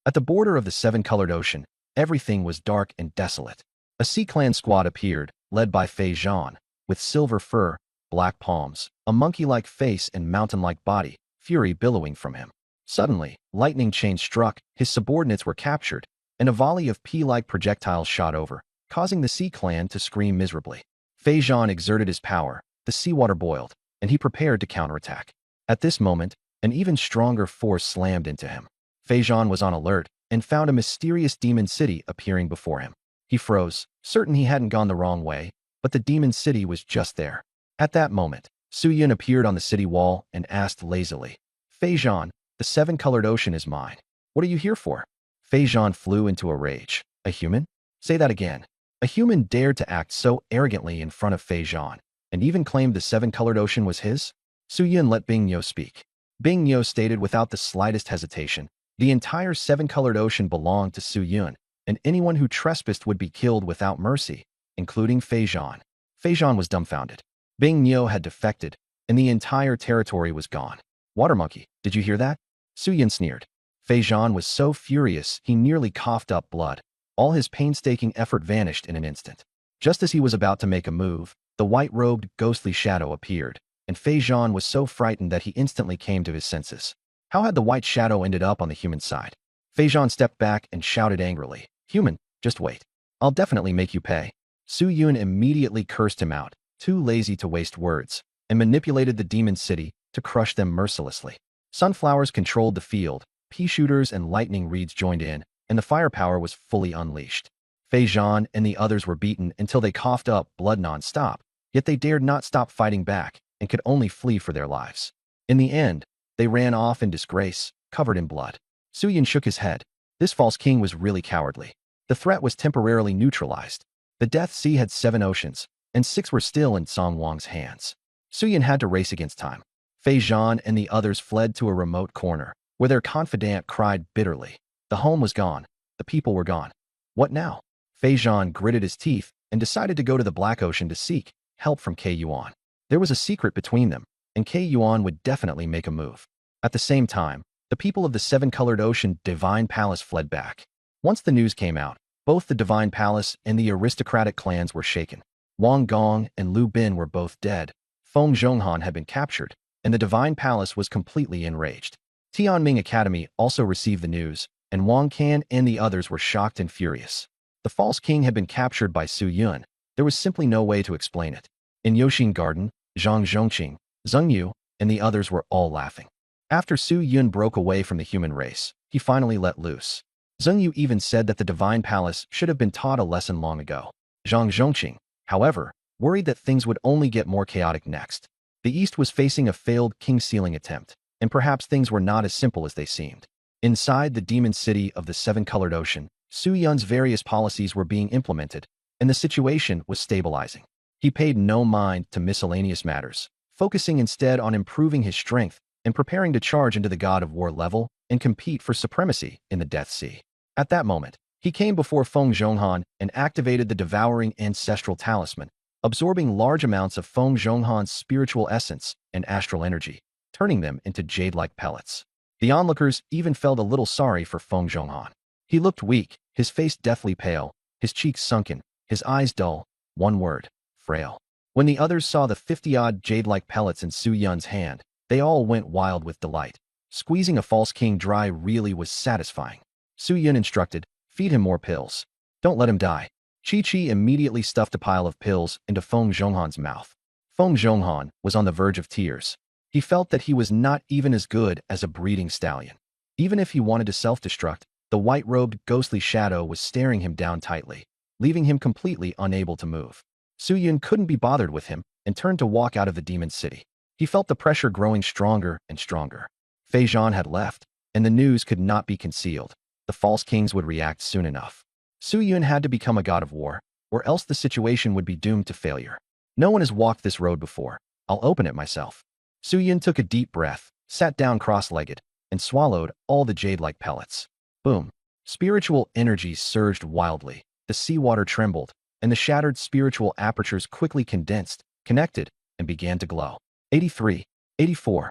At the border of the seven-colored ocean, everything was dark and desolate. A Sea Clan squad appeared, led by Fei Zhan, with silver fur, black palms, a monkey-like face and mountain-like body, fury billowing from him. Suddenly, lightning chains struck, his subordinates were captured, and a volley of pea-like projectiles shot over, causing the Sea Clan to scream miserably. Fei Zhan exerted his power, the seawater boiled, and he prepared to counterattack. At this moment, an even stronger force slammed into him. Fei Zhan was on alert and found a mysterious demon city appearing before him. He froze, certain he hadn't gone the wrong way, but the demon city was just there. At that moment, Su Yun appeared on the city wall and asked lazily, "Fei Zhan, the seven-colored ocean is mine. What are you here for?" Fei Zhan flew into a rage. "A human? Say that again." A human dared to act so arrogantly in front of Fei Zhan, and even claimed the seven-colored ocean was his? Su Yun let Bing Niu speak. Bing Niu stated without the slightest hesitation, the entire seven-colored ocean belonged to Su Yun, and anyone who trespassed would be killed without mercy, including Fei Zhan. Fei Zhan was dumbfounded. Bing Neo had defected, and the entire territory was gone. Water monkey, did you hear that? Su Yin sneered. Fei Zhan was so furious he nearly coughed up blood. All his painstaking effort vanished in an instant. Just as he was about to make a move, the white-robed, ghostly shadow appeared, and Fei Zhan was so frightened that he instantly came to his senses. How had the white shadow ended up on the human side? Fei Zhan stepped back and shouted angrily, "Human, just wait. I'll definitely make you pay." Su Yun immediately cursed him out, too lazy to waste words, and manipulated the demon city to crush them mercilessly. Sunflowers controlled the field, pea shooters and lightning reeds joined in, and the firepower was fully unleashed. Fei Zhan and the others were beaten until they coughed up blood non-stop, yet they dared not stop fighting back and could only flee for their lives. In the end, they ran off in disgrace, covered in blood. Su Yin shook his head. This false king was really cowardly. The threat was temporarily neutralized. The Death Sea had 7 oceans, and 6 were still in Song Wang's hands. Su Yin had to race against time. Fei Zhan and the others fled to a remote corner, where their confidant cried bitterly. The home was gone. The people were gone. What now? Fei Zhan gritted his teeth and decided to go to the Black Ocean to seek help from Kei Yuan. There was a secret between them, and Kei Yuan would definitely make a move. At the same time, the people of the 7-colored ocean Divine Palace fled back. Once the news came out, both the Divine Palace and the aristocratic clans were shaken. Wang Gong and Liu Bin were both dead. Feng Zhonghan had been captured, and the Divine Palace was completely enraged. Tianming Academy also received the news, and Wang Can and the others were shocked and furious. The false king had been captured by Su Yun. There was simply no way to explain it. In Yoxin Garden, Zhang Zhongqing, Zheng Yu, and the others were all laughing. After Su Yun broke away from the human race, he finally let loose. Zheng Yu even said that the Divine Palace should have been taught a lesson long ago. Zhang Zhongqing, however, worried that things would only get more chaotic next. The East was facing a failed king-sealing attempt, and perhaps things were not as simple as they seemed. Inside the demon city of the 7-colored ocean, Su Yun's various policies were being implemented, and the situation was stabilizing. He paid no mind to miscellaneous matters, focusing instead on improving his strength and preparing to charge into the God of War level and compete for supremacy in the Death Sea. At that moment, he came before Feng Zhonghan and activated the devouring ancestral talisman, absorbing large amounts of Feng Zhonghan's spiritual essence and astral energy, turning them into jade-like pellets. The onlookers even felt a little sorry for Feng Zhonghan. He looked weak, his face deathly pale, his cheeks sunken, his eyes dull. One word: frail. When the others saw the 50-odd jade-like pellets in Su Yun's hand, they all went wild with delight. Squeezing a false king dry really was satisfying. Su Yun instructed, "Feed him more pills. Don't let him die." Chi immediately stuffed a pile of pills into Feng Zhonghan's mouth. Feng Zhonghan was on the verge of tears. He felt that he was not even as good as a breeding stallion. Even if he wanted to self-destruct, the white-robed, ghostly shadow was staring him down tightly, leaving him completely unable to move. Su Yun couldn't be bothered with him and turned to walk out of the demon city. He felt the pressure growing stronger and stronger. Fei Zhan had left, and the news could not be concealed. The false kings would react soon enough. Su Yun had to become a god of war, or else the situation would be doomed to failure. No one has walked this road before. I'll open it myself. Su Yun took a deep breath, sat down cross-legged, and swallowed all the jade-like pellets. Boom. Spiritual energies surged wildly. The seawater trembled, and the shattered spiritual apertures quickly condensed, connected, and began to glow. 83, 84,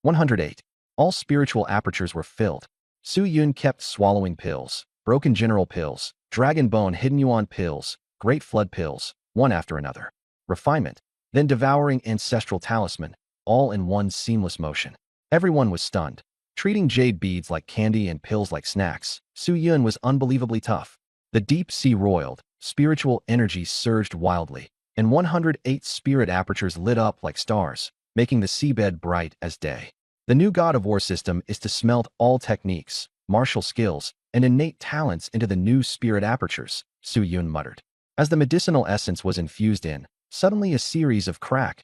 108. All spiritual apertures were filled. Su Yun kept swallowing pills, broken general pills, dragon bone hidden yuan pills, great flood pills, one after another. Refinement, then devouring ancestral talisman, all in one seamless motion. Everyone was stunned. Treating jade beads like candy and pills like snacks, Su Yun was unbelievably tough. The deep sea roiled, spiritual energy surged wildly, and 108 spirit apertures lit up like stars, making the seabed bright as day. The new God of War system is to smelt all techniques, martial skills, and innate talents into the new spirit apertures, Su Yun muttered. As the medicinal essence was infused in, suddenly a series of crack,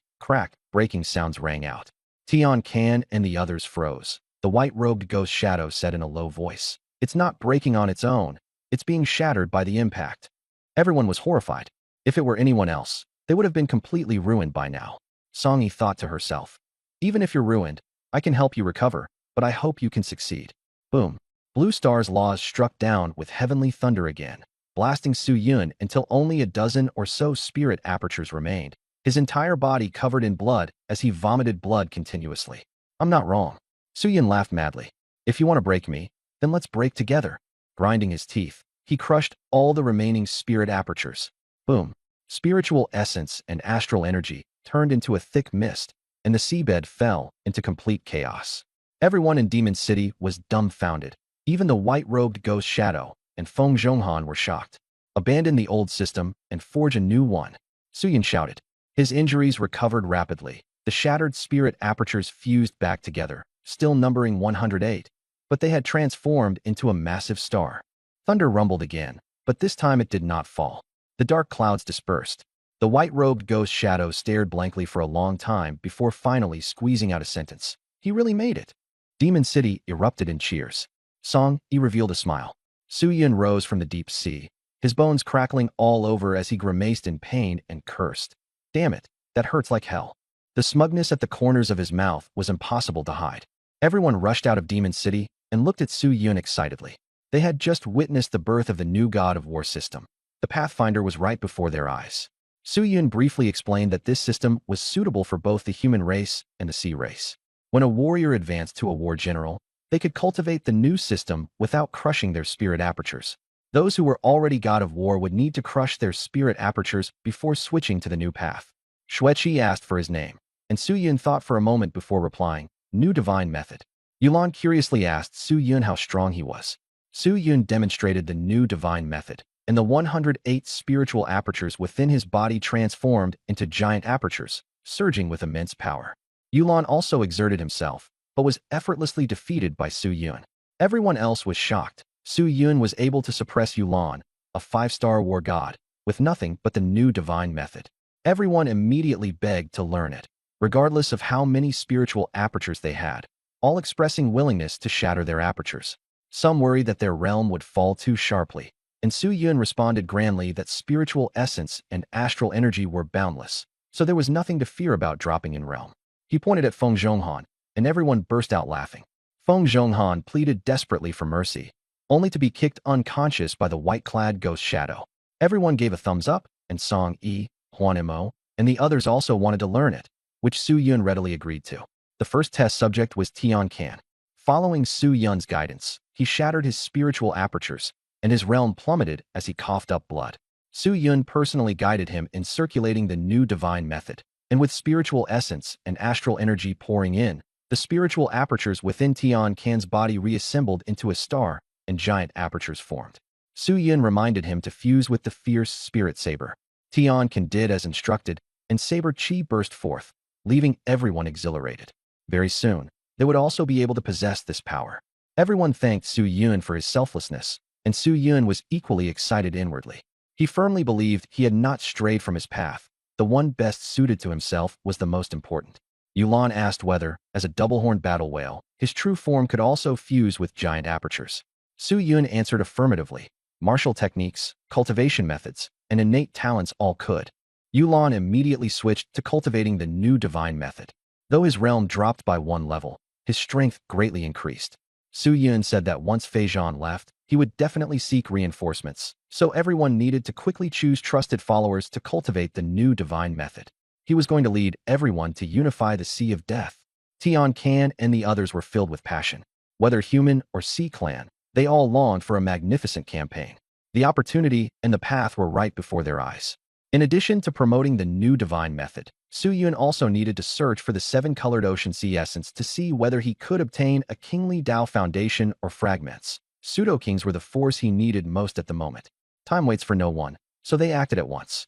breaking sounds rang out. Tian Can and the others froze. The white-robed ghost shadow said in a low voice, "It's not breaking on its own. It's being shattered by the impact." Everyone was horrified. If it were anyone else, they would have been completely ruined by now. Song Yi thought to herself, "Even if you're ruined, I can help you recover, but I hope you can succeed." Boom. Blue Star's laws struck down with heavenly thunder again, blasting Su Yun until only a dozen or so spirit apertures remained. his entire body covered in blood as he vomited blood continuously. I'm not wrong. Suyin laughed madly. If you want to break me, then let's break together. Grinding his teeth, he crushed all the remaining spirit apertures. Boom. Spiritual essence and astral energy turned into a thick mist, and the seabed fell into complete chaos. Everyone in Demon City was dumbfounded. Even the white-robed ghost Shadow and Feng Zhonghan were shocked. Abandon the old system and forge a new one, Suyin shouted. His injuries recovered rapidly. The shattered spirit apertures fused back together, still numbering 108, but they had transformed into a massive star. Thunder rumbled again, but this time it did not fall. The dark clouds dispersed. The white-robed ghost Shadow stared blankly for a long time before finally squeezing out a sentence. He really made it. Demon City erupted in cheers. Song, he revealed a smile. Suyin rose from the deep sea, his bones crackling all over as he grimaced in pain and cursed. Damn it, that hurts like hell. The smugness at the corners of his mouth was impossible to hide. Everyone rushed out of Demon City and looked at Suyin excitedly. They had just witnessed the birth of the new God of War system. The Pathfinder was right before their eyes. Suyin briefly explained that this system was suitable for both the human race and the sea race. When a warrior advanced to a war general, they could cultivate the new system without crushing their spirit apertures. Those who were already God of War would need to crush their spirit apertures before switching to the new path. Xueqi asked for his name, and Suyin thought for a moment before replying, New Divine Method. Yulan curiously asked Suyin how strong he was. Suyin demonstrated the New Divine Method, and the 108 spiritual apertures within his body transformed into giant apertures, surging with immense power. Yulan also exerted himself, but was effortlessly defeated by Suyin. Everyone else was shocked. Suyin was able to suppress Yulan, a 5-star war god, with nothing but the New Divine Method. Everyone immediately begged to learn it, regardless of how many spiritual apertures they had, all expressing willingness to shatter their apertures. Some worried that their realm would fall too sharply, and Suyin responded grandly that spiritual essence and astral energy were boundless, so there was nothing to fear about dropping in realm. He pointed at Feng Zhonghan, and everyone burst out laughing. Feng Zhonghan pleaded desperately for mercy, only to be kicked unconscious by the white-clad ghost Shadow. Everyone gave a thumbs up, and Song Yi, Huanimo, and the others also wanted to learn it, which Suyin readily agreed to. The first test subject was Tian Can. Following Suyun's guidance, he shattered his spiritual apertures, and his realm plummeted as he coughed up blood. Suyin personally guided him in circulating the New Divine Method, and with spiritual essence and astral energy pouring in, the spiritual apertures within Tian Can's body reassembled into a star, and giant apertures formed. Suyin reminded him to fuse with the fierce spirit saber. Tian Can did as instructed, and saber chi burst forth, leaving everyone exhilarated. Very soon, they would also be able to possess this power. Everyone thanked Suyin for his selflessness, and Suyin was equally excited inwardly. He firmly believed he had not strayed from his path. The one best suited to himself was the most important. Yulan asked whether, as a double-horned battle whale, his true form could also fuse with giant apertures. Suyin answered affirmatively. Martial techniques, cultivation methods, and innate talents all could. Yulan immediately switched to cultivating the New Divine Method. Though his realm dropped by 1 level, his strength greatly increased. Suyin said that once Feijan left, he would definitely seek reinforcements, so everyone needed to quickly choose trusted followers to cultivate the New Divine Method. He was going to lead everyone to unify the Sea of Death. Tian Can and the others were filled with passion. Whether human or sea clan, they all longed for a magnificent campaign. The opportunity and the path were right before their eyes. In addition to promoting the New Divine Method, Suyin also needed to search for the 7-colored ocean sea essence to see whether he could obtain a kingly Dao foundation or fragments. Pseudo-kings were the force he needed most at the moment. Time waits for no one, so they acted at once.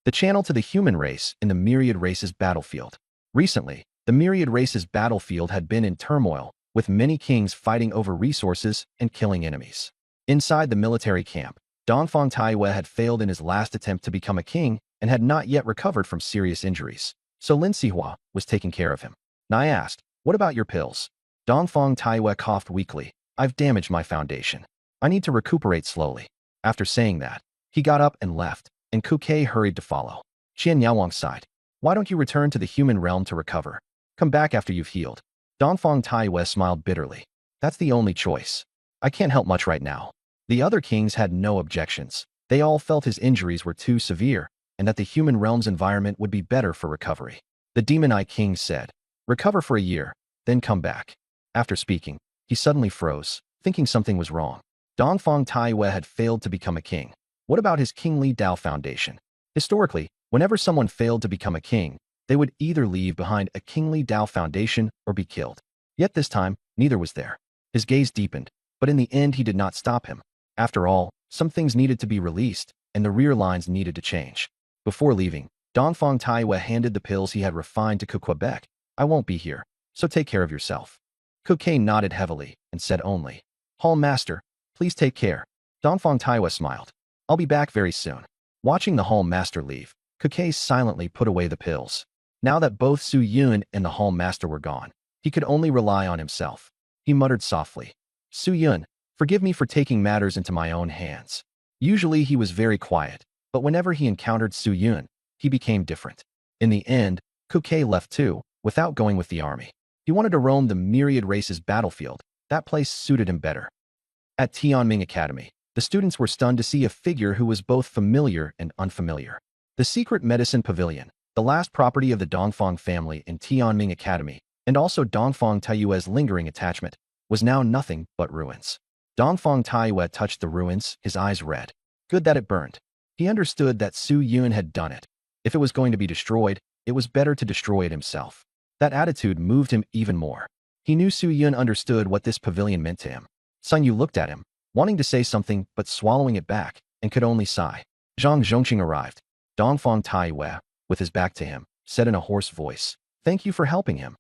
The channel to the human race in the Myriad Races battlefield. Recently, the Myriad Races battlefield had been in turmoil, with many kings fighting over resources and killing enemies. Inside the military camp, Dongfang Taiwei had failed in his last attempt to become a king and had not yet recovered from serious injuries, so Lin Sihua was taking care of him. Nai asked, "What about your pills?" Dongfang Taiwei coughed weakly. "I've damaged my foundation. I need to recuperate slowly." After saying that, he got up and left, and Kuke hurried to follow. Qian Yaowang sighed. "Why don't you return to the human realm to recover? Come back after you've healed." Dongfang Taiwei smiled bitterly. "That's the only choice. I can't help much right now." The other kings had no objections. They all felt his injuries were too severe, and that the human realm's environment would be better for recovery. The Demon Eye King said, "Recover for a year, then come back." After speaking, he suddenly froze, thinking something was wrong. Dongfang Taiwei had failed to become a king. What about his kingly Dao foundation? Historically, whenever someone failed to become a king, they would either leave behind a kingly Dao foundation or be killed. Yet this time, neither was there. His gaze deepened, but in the end he did not stop him. After all, some things needed to be released, and the rear lines needed to change. Before leaving, Dongfang Taiwei handed the pills he had refined to Quebec. "I won't be here, so take care of yourself." Kuke nodded heavily and said only, "Hall Master, please take care." Dongfang Taiwei smiled. "I'll be back very soon." Watching the Hall Master leave, Kuke silently put away the pills. Now that both Su Yun and the Hall Master were gone, he could only rely on himself. He muttered softly, "Su Yun, forgive me for taking matters into my own hands." Usually he was very quiet, but whenever he encountered Su Yun, he became different. In the end, Kuke left too, without going with the army. He wanted to roam the myriad races battlefield. That place suited him better. At Tianming Academy, the students were stunned to see a figure who was both familiar and unfamiliar. The Secret Medicine Pavilion, the last property of the Dongfang family in Tianming Academy, and also Dongfang Taiyue's lingering attachment, was now nothing but ruins. Dongfang Taiyue touched the ruins, his eyes red. Good that it burned. He understood that Su Yun had done it. If it was going to be destroyed, it was better to destroy it himself. That attitude moved him even more. He knew Su Yun understood what this pavilion meant to him. Sun Yu looked at him, wanting to say something but swallowing it back, and could only sigh. Zhang Zhongqing arrived. Dongfang Taiyue, with his back to him, said in a hoarse voice, "Thank you for helping him."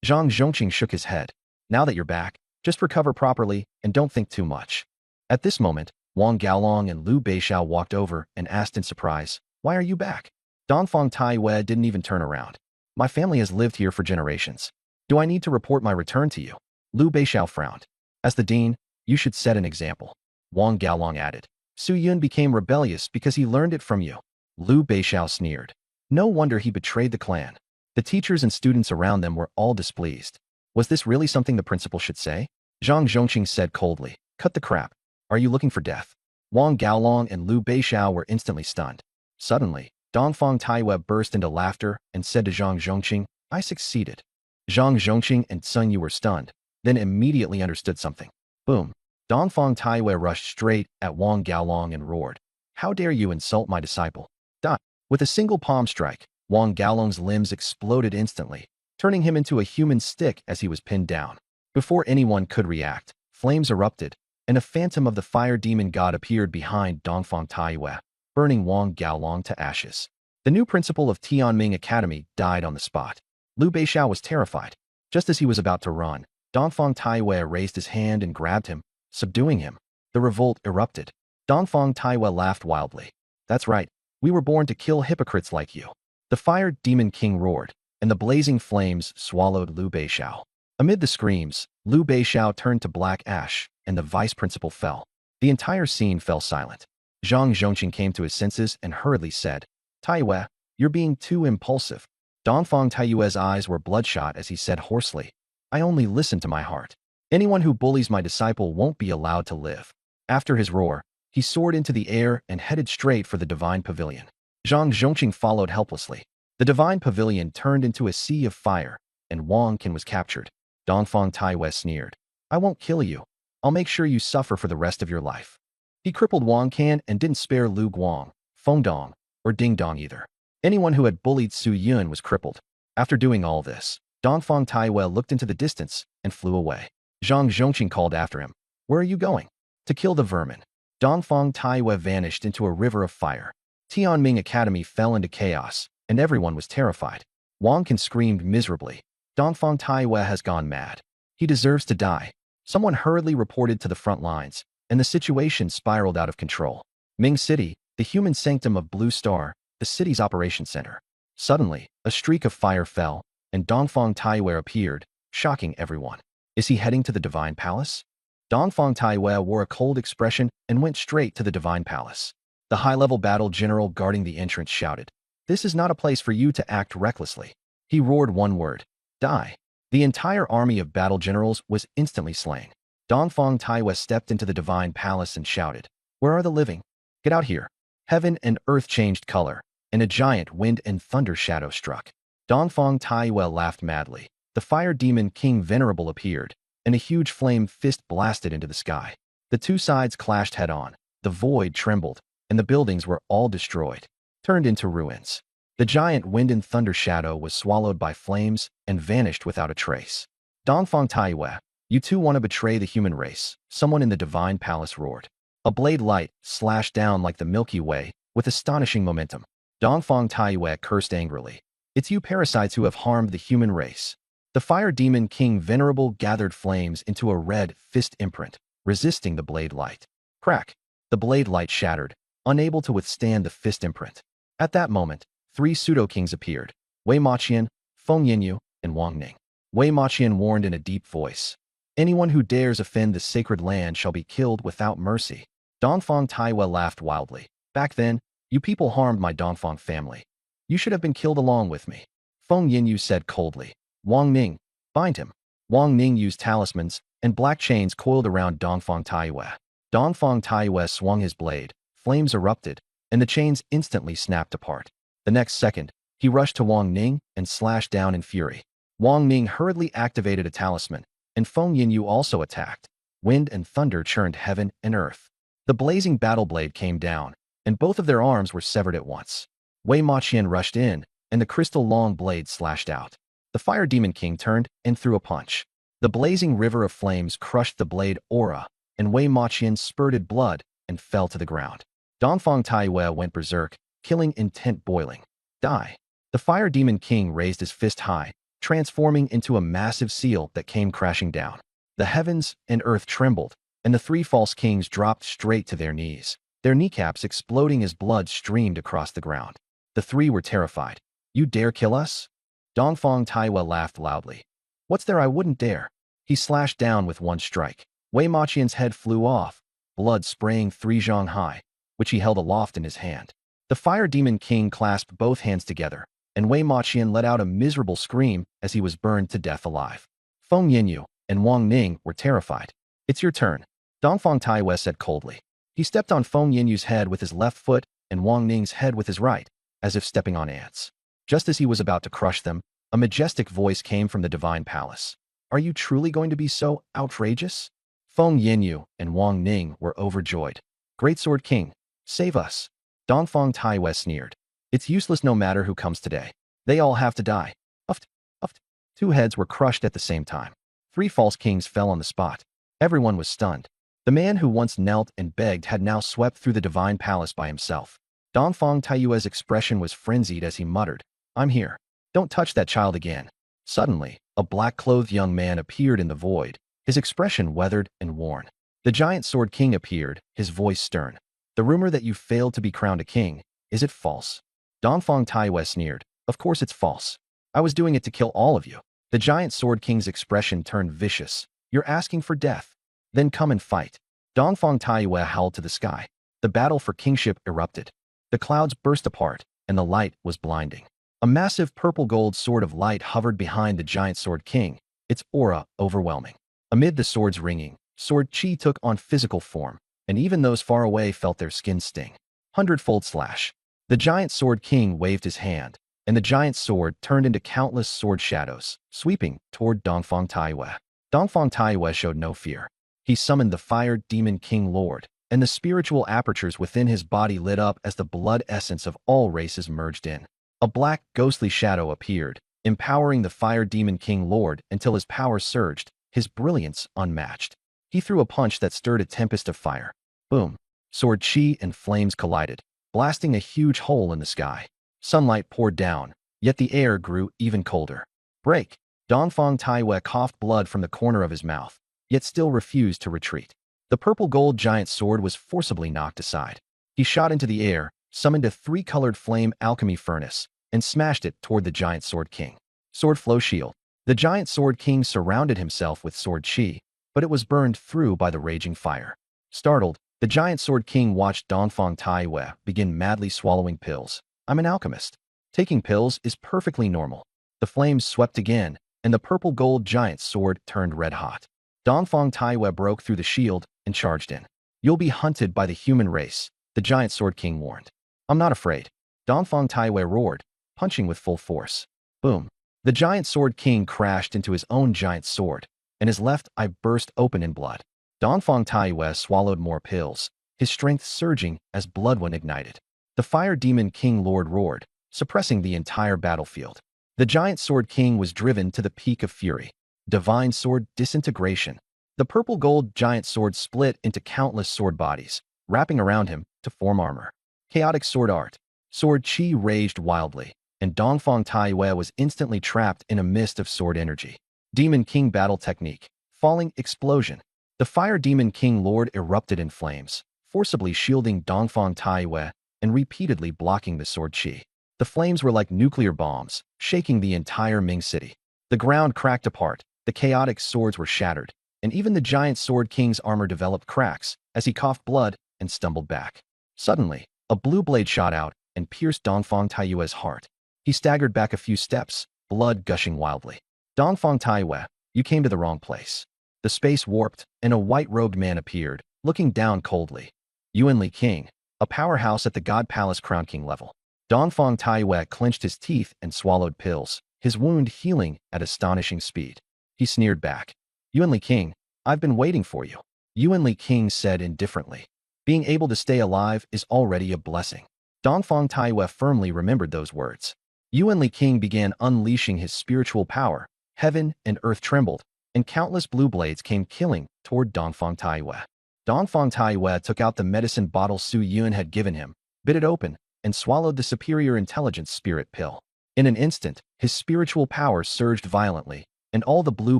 Zhang Zhongqing shook his head. "Now that you're back, just recover properly and don't think too much." At this moment, Wang Gaolong and Liu Beixiao walked over and asked in surprise, "Why are you back?" Dongfang Taiwei didn't even turn around. "My family has lived here for generations. Do I need to report my return to you?" Liu Beixiao frowned. "As the dean, you should set an example." Wang Gaolong added. "Su Yun became rebellious because he learned it from you." Liu Beixiao sneered. No wonder he betrayed the clan. The teachers and students around them were all displeased. Was this really something the principal should say? Zhang Zhongqing said coldly, "Cut the crap. Are you looking for death?" Wang Gaolong and Liu Beixiao were instantly stunned. Suddenly, Dongfang Taiwei burst into laughter and said to Zhang Zhongqing, "I succeeded." Zhang Zhongqing and Sun Yu were stunned, then immediately understood something. Boom. Dongfang Taiwei rushed straight at Wang Gaolong and roared, "How dare you insult my disciple?" Die. With a single palm strike, Wang Gaolong's limbs exploded instantly, turning him into a human stick as he was pinned down. Before anyone could react, flames erupted, and a phantom of the fire demon god appeared behind Dongfang Taiwei, burning Wang Gaolong to ashes. The new principal of Tianming Academy died on the spot. Liu Beixiao was terrified. Just as he was about to run, Dongfang Taiwei raised his hand and grabbed him, subduing him. The revolt erupted. Dongfang Taiwei laughed wildly. "That's right. We were born to kill hypocrites like you." The fire demon king roared, and the blazing flames swallowed Liu Beixiao. Amid the screams, Liu Beixiao turned to black ash, and the vice principal fell. The entire scene fell silent. Zhang Zhongqing came to his senses and hurriedly said, "Taiwei, you're being too impulsive." Dongfang Taiyue's eyes were bloodshot as he said hoarsely, "I only listen to my heart. Anyone who bullies my disciple won't be allowed to live." After his roar, he soared into the air and headed straight for the divine pavilion. Zhang Zhongqing followed helplessly. The divine pavilion turned into a sea of fire, and Wang Qin was captured. Dongfang Taiwei sneered, "I won't kill you. I'll make sure you suffer for the rest of your life." He crippled Wang Qin and didn't spare Lu Guang, Feng Dong, or Ding Dong either. Anyone who had bullied Su Yun was crippled. After doing all this, Dongfang Taiwei looked into the distance and flew away. Zhang Zhongqing called after him, "Where are you going?" "To kill the vermin." Dongfang Taiwei vanished into a river of fire. Tianming Academy fell into chaos, and everyone was terrified. Wang Qin screamed miserably, "Dongfang Taiwei has gone mad. He deserves to die." Someone hurriedly reported to the front lines, and the situation spiraled out of control. Ming City, the human sanctum of Blue Star, the city's operations center. Suddenly, a streak of fire fell, and Dongfang Taiwei appeared, shocking everyone. Is he heading to the Divine Palace? Dongfang Taiwei wore a cold expression and went straight to the Divine Palace. The high-level battle general guarding the entrance shouted, "This is not a place for you to act recklessly." He roared one word, "Die." The entire army of battle generals was instantly slain. Dongfang Taiwei stepped into the Divine Palace and shouted, "Where are the living? Get out here." Heaven and earth changed color. and a giant wind and thunder shadow struck. Dongfang Taiyue laughed madly. The fire demon King Venerable appeared, and a huge flame fist blasted into the sky. The two sides clashed head-on. The void trembled, and the buildings were all destroyed, turned into ruins. The giant wind and thunder shadow was swallowed by flames and vanished without a trace. Dongfang Taiyue, you two want to betray the human race, someone in the divine palace roared. A blade light slashed down like the Milky Way with astonishing momentum. Dongfang Taiyue cursed angrily. It's you parasites who have harmed the human race. The fire demon King Venerable gathered flames into a red fist imprint, resisting the blade light. Crack! The blade light shattered, unable to withstand the fist imprint. At that moment, three pseudo-kings appeared: Wei Maqian, Feng Yinyu, and Wang Ning. Wei Maqian warned in a deep voice, "Anyone who dares offend the sacred land shall be killed without mercy." Dongfang Taiyue laughed wildly. "Back then, you people harmed my Dongfang family. You should have been killed along with me." Feng Yinyu said coldly. "Wang Ning, bind him." Wang Ning used talismans, and black chains coiled around Dongfang Taiyue. Dongfang Taiyue swung his blade, flames erupted, and the chains instantly snapped apart. The next second, he rushed to Wang Ning and slashed down in fury. Wang Ning hurriedly activated a talisman, and Feng Yinyu also attacked. Wind and thunder churned heaven and earth. The blazing battle blade came down, and both of their arms were severed at once. Wei Maqian rushed in, and the crystal long blade slashed out. The fire demon king turned and threw a punch. The blazing river of flames crushed the blade aura, and Wei Maqian spurted blood and fell to the ground. Dongfang Taiyue went berserk, killing intent boiling. Die! The fire demon king raised his fist high, transforming into a massive seal that came crashing down. The heavens and earth trembled, and the three false kings dropped straight to their knees, their kneecaps exploding as blood streamed across the ground. The three were terrified. "You dare kill us?" Dongfang Taiyue laughed loudly. "What's there I wouldn't dare?" He slashed down with one strike. Wei Maqian's head flew off, blood spraying 3 zhang high, which he held aloft in his hand. The fire demon king clasped both hands together, and Wei Maqian let out a miserable scream as he was burned to death alive. Feng Yinyu and Wang Ning were terrified. "It's your turn," Dongfang Taiyue said coldly. He stepped on Feng Yinyu's head with his left foot and Wang Ning's head with his right, as if stepping on ants. Just as he was about to crush them, a majestic voice came from the divine palace. "Are you truly going to be so outrageous?" Feng Yinyu and Wang Ning were overjoyed. "Great Sword King, save us." Dongfang Taiyue sneered. "It's useless no matter who comes today. They all have to die." Uft, uft. 2 heads were crushed at the same time. 3 false kings fell on the spot. Everyone was stunned. The man who once knelt and begged had now swept through the divine palace by himself. Dongfang Taiyue's expression was frenzied as he muttered, "I'm here. Don't touch that child again." Suddenly, a black-clothed young man appeared in the void, his expression weathered and worn. The giant sword king appeared, his voice stern. "The rumor that you failed to be crowned a king, is it false?" Dongfang Taiyue sneered. "Of course it's false. I was doing it to kill all of you." The giant sword king's expression turned vicious. "You're asking for death? Then come and fight." Dongfang Taiyue howled to the sky. The battle for kingship erupted. The clouds burst apart, and the light was blinding. A massive purple-gold sword of light hovered behind the giant sword king, its aura overwhelming. Amid the sword's ringing, sword chi took on physical form, and even those far away felt their skin sting. Hundredfold slash. The giant sword king waved his hand, and the giant sword turned into countless sword shadows, sweeping toward Dongfang Taiyue. Dongfang Taiyue showed no fear. He summoned the fire demon king lord, and the spiritual apertures within his body lit up as the blood essence of all races merged in. A black, ghostly shadow appeared, empowering the fire demon king lord until his power surged, his brilliance unmatched. He threw a punch that stirred a tempest of fire. Boom! Sword chi and flames collided, blasting a huge hole in the sky. Sunlight poured down, yet the air grew even colder. Break! Dongfang Taiyue coughed blood from the corner of his mouth, yet still refused to retreat. The purple-gold giant sword was forcibly knocked aside. He shot into the air, summoned a 3-colored flame alchemy furnace, and smashed it toward the giant sword king. Sword flow shield. The giant sword king surrounded himself with sword chi, but it was burned through by the raging fire. Startled, the giant sword king watched Dongfang Taiyue begin madly swallowing pills. "I'm an alchemist. Taking pills is perfectly normal." The flames swept again, and the purple-gold giant sword turned red-hot. Dongfang Taiyue broke through the shield and charged in. "You'll be hunted by the human race," the giant sword king warned. "I'm not afraid." Dongfang Taiwei roared, punching with full force. Boom. The giant sword king crashed into his own giant sword, and his left eye burst open in blood. Dongfang Taiwei swallowed more pills, his strength surging as blood wind ignited. The fire demon king lord roared, suppressing the entire battlefield. The giant sword king was driven to the peak of fury. Divine sword disintegration. The purple-gold giant sword split into countless sword bodies, wrapping around him to form armor. Chaotic sword art. Sword chi raged wildly, and Dongfang Taiwei was instantly trapped in a mist of sword energy. Demon King battle technique. Falling explosion. The fire demon king lord erupted in flames, forcibly shielding Dongfang Taiwei and repeatedly blocking the sword chi. The flames were like nuclear bombs, shaking the entire Ming city. The ground cracked apart, the chaotic swords were shattered, and even the giant sword king's armor developed cracks as he coughed blood and stumbled back. Suddenly, a blue blade shot out and pierced Dongfang Taiwei's heart. He staggered back a few steps, blood gushing wildly. Dongfang Taiwei, you came to the wrong place. The space warped, and a white-robed man appeared, looking down coldly. Yuanli King, a powerhouse at the God Palace Crown King level. Dongfang Taiwei clenched his teeth and swallowed pills, his wound healing at astonishing speed. He sneered back. Yuanli King, I've been waiting for you. Yuanli King said indifferently. Being able to stay alive is already a blessing. Dongfang Taiwei firmly remembered those words. Yuanli King began unleashing his spiritual power. Heaven and earth trembled, and countless blue blades came killing toward Dongfang Taiwei. Dongfang Taiwei took out the medicine bottle Su Yun had given him, bit it open, and swallowed the superior intelligence spirit pill. In an instant, his spiritual power surged violently, and all the blue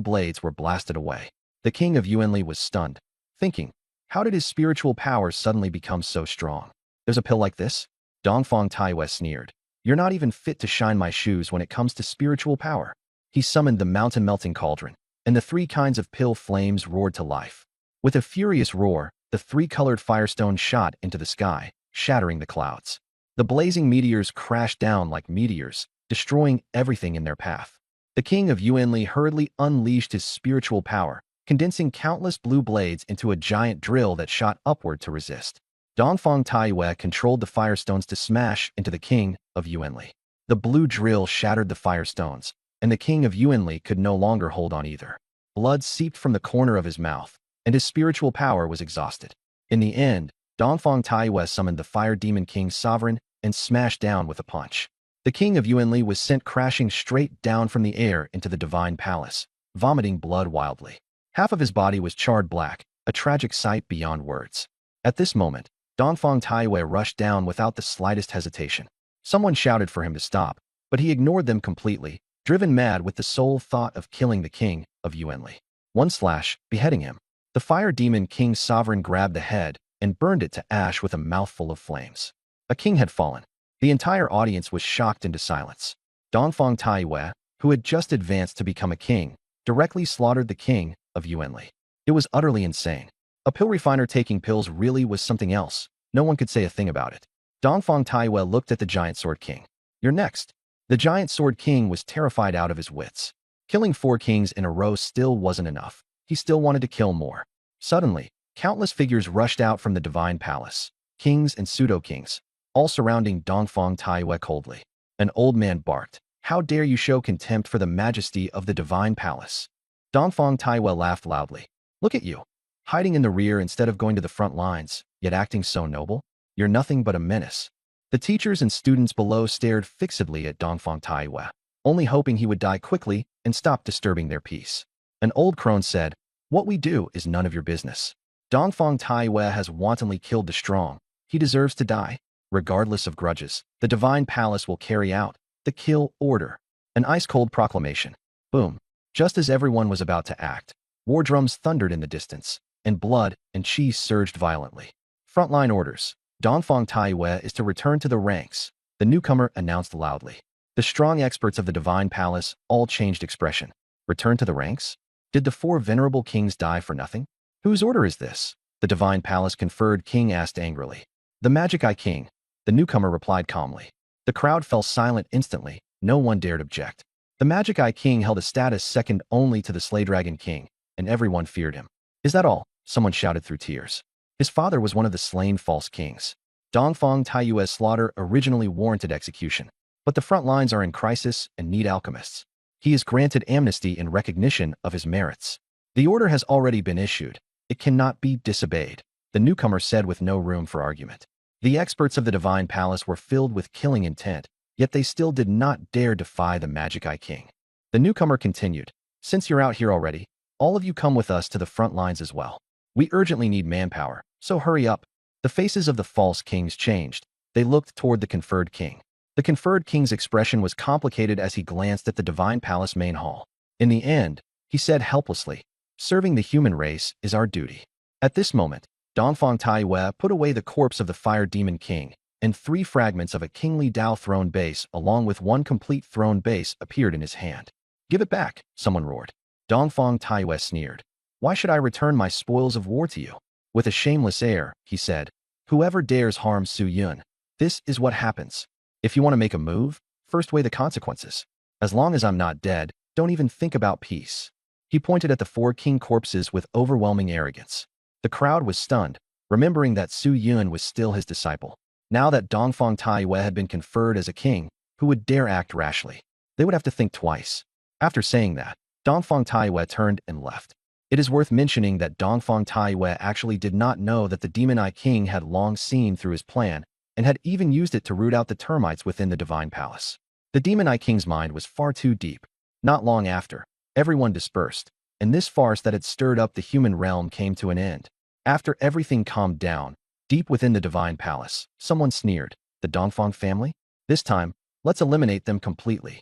blades were blasted away. The king of Yuanli was stunned, thinking, how did his spiritual power suddenly become so strong? There's a pill like this? Dongfang Taiwei sneered. You're not even fit to shine my shoes when it comes to spiritual power. He summoned the mountain-melting cauldron, and the three kinds of pill flames roared to life. With a furious roar, the three-colored firestones shot into the sky, shattering the clouds. The blazing meteors crashed down like meteors, destroying everything in their path. The king of Yuanli hurriedly unleashed his spiritual power, condensing countless blue blades into a giant drill that shot upward to resist. Dongfang Taiwei controlled the firestones to smash into the king of Yuanli. The blue drill shattered the firestones, and the king of Yuanli could no longer hold on either. Blood seeped from the corner of his mouth, and his spiritual power was exhausted. In the end, Dongfang Taiwei summoned the fire demon king's sovereign and smashed down with a punch. The king of Yuanli was sent crashing straight down from the air into the divine palace, vomiting blood wildly. Half of his body was charred black, a tragic sight beyond words. At this moment, Dongfang Taiwei rushed down without the slightest hesitation. Someone shouted for him to stop, but he ignored them completely, driven mad with the sole thought of killing the king of Yuanli. One slash, beheading him. The fire demon king's sovereign grabbed the head and burned it to ash with a mouthful of flames. A king had fallen. The entire audience was shocked into silence. Dongfang Taiwei, who had just advanced to become a king, directly slaughtered the king of Yuanli. It was utterly insane. A pill refiner taking pills really was something else. No one could say a thing about it. Dongfang Taiwei looked at the giant sword king. You're next. The giant sword king was terrified out of his wits. Killing 4 kings in a row still wasn't enough. He still wanted to kill more. Suddenly, countless figures rushed out from the divine palace. Kings and pseudo-kings, all surrounding Dongfang Taiwei coldly. An old man barked. How dare you show contempt for the majesty of the divine palace? Dongfang Taiwei laughed loudly. Look at you. Hiding in the rear instead of going to the front lines, yet acting so noble? You're nothing but a menace. The teachers and students below stared fixedly at Dongfang Taiwei, only hoping he would die quickly and stop disturbing their peace. An old crone said, what we do is none of your business. Dongfang Taiwei has wantonly killed the strong. He deserves to die. Regardless of grudges, the divine palace will carry out the kill order. An ice-cold proclamation. Boom. Just as everyone was about to act, war drums thundered in the distance, and blood and cheese surged violently. Frontline orders. Dongfang Taiwei is to return to the ranks, the newcomer announced loudly. The strong experts of the divine palace all changed expression. Return to the ranks? Did the 4 venerable kings die for nothing? Whose order is this? The divine palace conferred king asked angrily. The Magic Eye King, the newcomer replied calmly. The crowd fell silent instantly, no one dared object. The Magic Eye King held a status second only to the Slay Dragon King, and everyone feared him. Is that all? Someone shouted through tears. His father was one of the slain false kings. Dongfang Taiyue's slaughter originally warranted execution, but the front lines are in crisis and need alchemists. He is granted amnesty in recognition of his merits. The order has already been issued. It cannot be disobeyed, the newcomer said with no room for argument. The experts of the Divine Palace were filled with killing intent, yet they still did not dare defy the Magic Eye King. The newcomer continued, "Since you're out here already, all of you come with us to the front lines as well. We urgently need manpower, so hurry up." The faces of the false kings changed. They looked toward the conferred king. The conferred king's expression was complicated as he glanced at the Divine Palace main hall. In the end, he said helplessly, "Serving the human race is our duty." At this moment, Dongfang Taiyue put away the corpse of the Fire Demon King, and 3 fragments of a kingly Dao throne base along with 1 complete throne base appeared in his hand. "Give it back," someone roared. Dongfang Taiyue sneered. "Why should I return my spoils of war to you?" With a shameless air, he said, "Whoever dares harm Su Yun, this is what happens. If you want to make a move, first weigh the consequences. As long as I'm not dead, don't even think about peace." He pointed at the 4 king corpses with overwhelming arrogance. The crowd was stunned, remembering that Su Yun was still his disciple. Now that Dongfang Taiyue had been conferred as a king, who would dare act rashly? They would have to think twice. After saying that, Dongfang Taiyue turned and left. It is worth mentioning that Dongfang Taiyue actually did not know that the Demon Eye King had long seen through his plan and had even used it to root out the termites within the Divine Palace. The Demon Eye King's mind was far too deep. Not long after, everyone dispersed, and this farce that had stirred up the human realm came to an end. After everything calmed down, deep within the Divine Palace, someone sneered, "The Dongfang family? This time, let's eliminate them completely."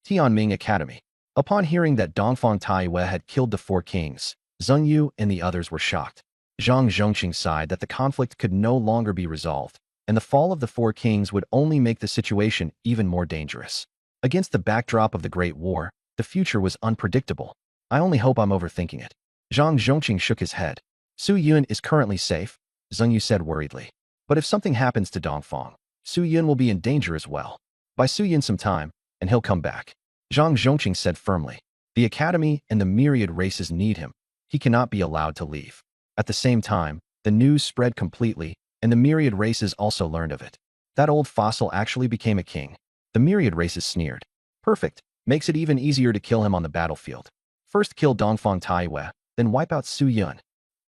Tianming Academy. Upon hearing that Dongfang Taiyue had killed the 4 kings, Zheng Yu and the others were shocked. Zhang Zhongqing sighed that the conflict could no longer be resolved, and the fall of the 4 kings would only make the situation even more dangerous. Against the backdrop of the Great War, the future was unpredictable. "I only hope I'm overthinking it." Zhang Zhongqing shook his head. "Su Yun is currently safe," Zheng Yu said worriedly. "But if something happens to Dongfang, Su Yun will be in danger as well. Buy Su Yun some time, and he'll come back." Zhang Zhongqing said firmly. "The academy and the myriad races need him. He cannot be allowed to leave." At the same time, the news spread completely, and the myriad races also learned of it. That old fossil actually became a king. The myriad races sneered. "Perfect. Makes it even easier to kill him on the battlefield. First kill Dongfang Taiyue, then wipe out Su Yun."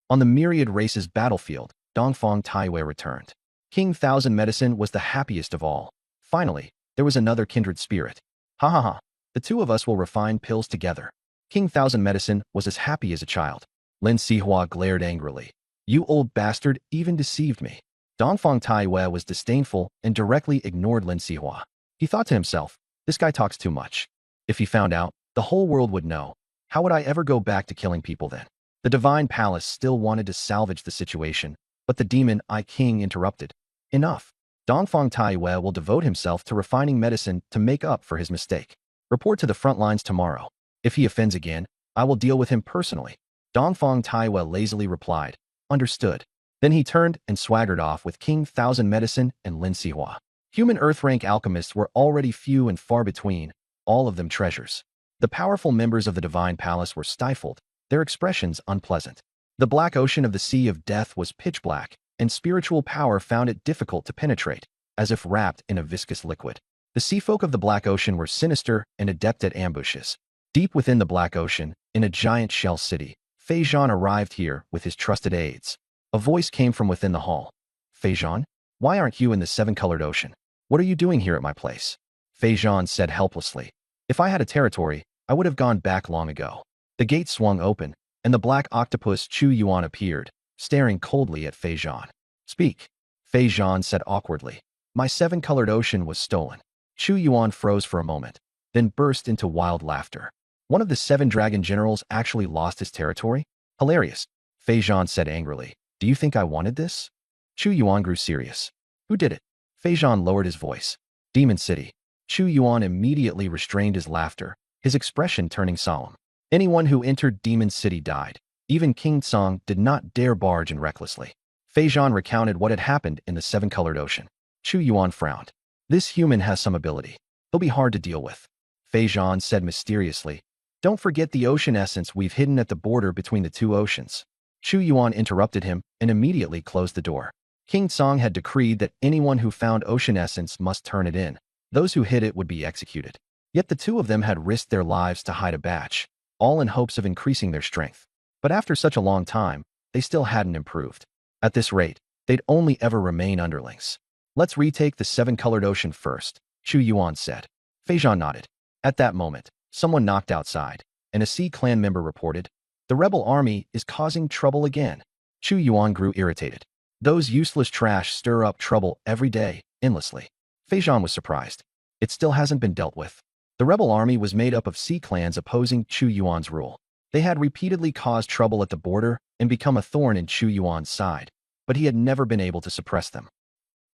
On the myriad races battlefield, Dongfang Taiyue returned. King Thousand Medicine was the happiest of all. Finally, there was another kindred spirit. "Ha ha ha. The 2 of us will refine pills together." King Thousand Medicine was as happy as a child. Lin Sihua glared angrily. "You old bastard even deceived me." Dongfang Taiyue was disdainful and directly ignored Lin Sihua. He thought to himself, "This guy talks too much. If he found out, the whole world would know. How would I ever go back to killing people then?" The Divine Palace still wanted to salvage the situation, but the Demon Eye King interrupted. "Enough. Dongfang Taiyue will devote himself to refining medicine to make up for his mistake. Report to the front lines tomorrow. If he offends again, I will deal with him personally." Dongfang Taiyue lazily replied, "Understood." Then he turned and swaggered off with King Thousand Medicine and Lin Sihua. Human Earth-rank alchemists were already few and far between, all of them treasures. The powerful members of the Divine Palace were stifled, their expressions unpleasant. The black ocean of the Sea of Death was pitch black, and spiritual power found it difficult to penetrate, as if wrapped in a viscous liquid. The seafolk of the Black Ocean were sinister and adept at ambushes. Deep within the Black Ocean, in a giant shell city, Fei Zhan arrived here with his trusted aides. A voice came from within the hall. "Fei Zhan, why aren't you in the 7-colored ocean? What are you doing here at my place?" Fei Zhan said helplessly. "If I had a territory, I would have gone back long ago." The gate swung open, and the black octopus Chu Yuan appeared, staring coldly at Fei Zhan. "Speak," Fei Zhan said awkwardly. "My 7-colored ocean was stolen." Chu Yuan froze for a moment, then burst into wild laughter. "One of the 7 dragon generals actually lost his territory? Hilarious," Fei Zhan said angrily. "Do you think I wanted this?" Chu Yuan grew serious. "Who did it?" Fei Zhan lowered his voice. "Demon City." Chu Yuan immediately restrained his laughter, his expression turning solemn. "Anyone who entered Demon City died. Even King Tsang did not dare barge in recklessly." Fei Zhan recounted what had happened in the 7-colored ocean. Chu Yuan frowned. "This human has some ability. He'll be hard to deal with," Fei Zhan said mysteriously. "Don't forget the ocean essence we've hidden at the border between the 2 oceans." Chu Yuan interrupted him and immediately closed the door. King Song had decreed that anyone who found ocean essence must turn it in. Those who hid it would be executed. Yet the two of them had risked their lives to hide a batch, all in hopes of increasing their strength. But after such a long time, they still hadn't improved. At this rate, they'd only ever remain underlings. Let's retake the seven-colored ocean first, Chu Yuan said. Feijan nodded. At that moment, someone knocked outside, and a Sea clan member reported, "The rebel army is causing trouble again." Chu Yuan grew irritated. Those useless trash stir up trouble every day, endlessly. Feijan was surprised. It still hasn't been dealt with. The rebel army was made up of Sea clans opposing Chu Yuan's rule. They had repeatedly caused trouble at the border and become a thorn in Chu Yuan's side, but he had never been able to suppress them.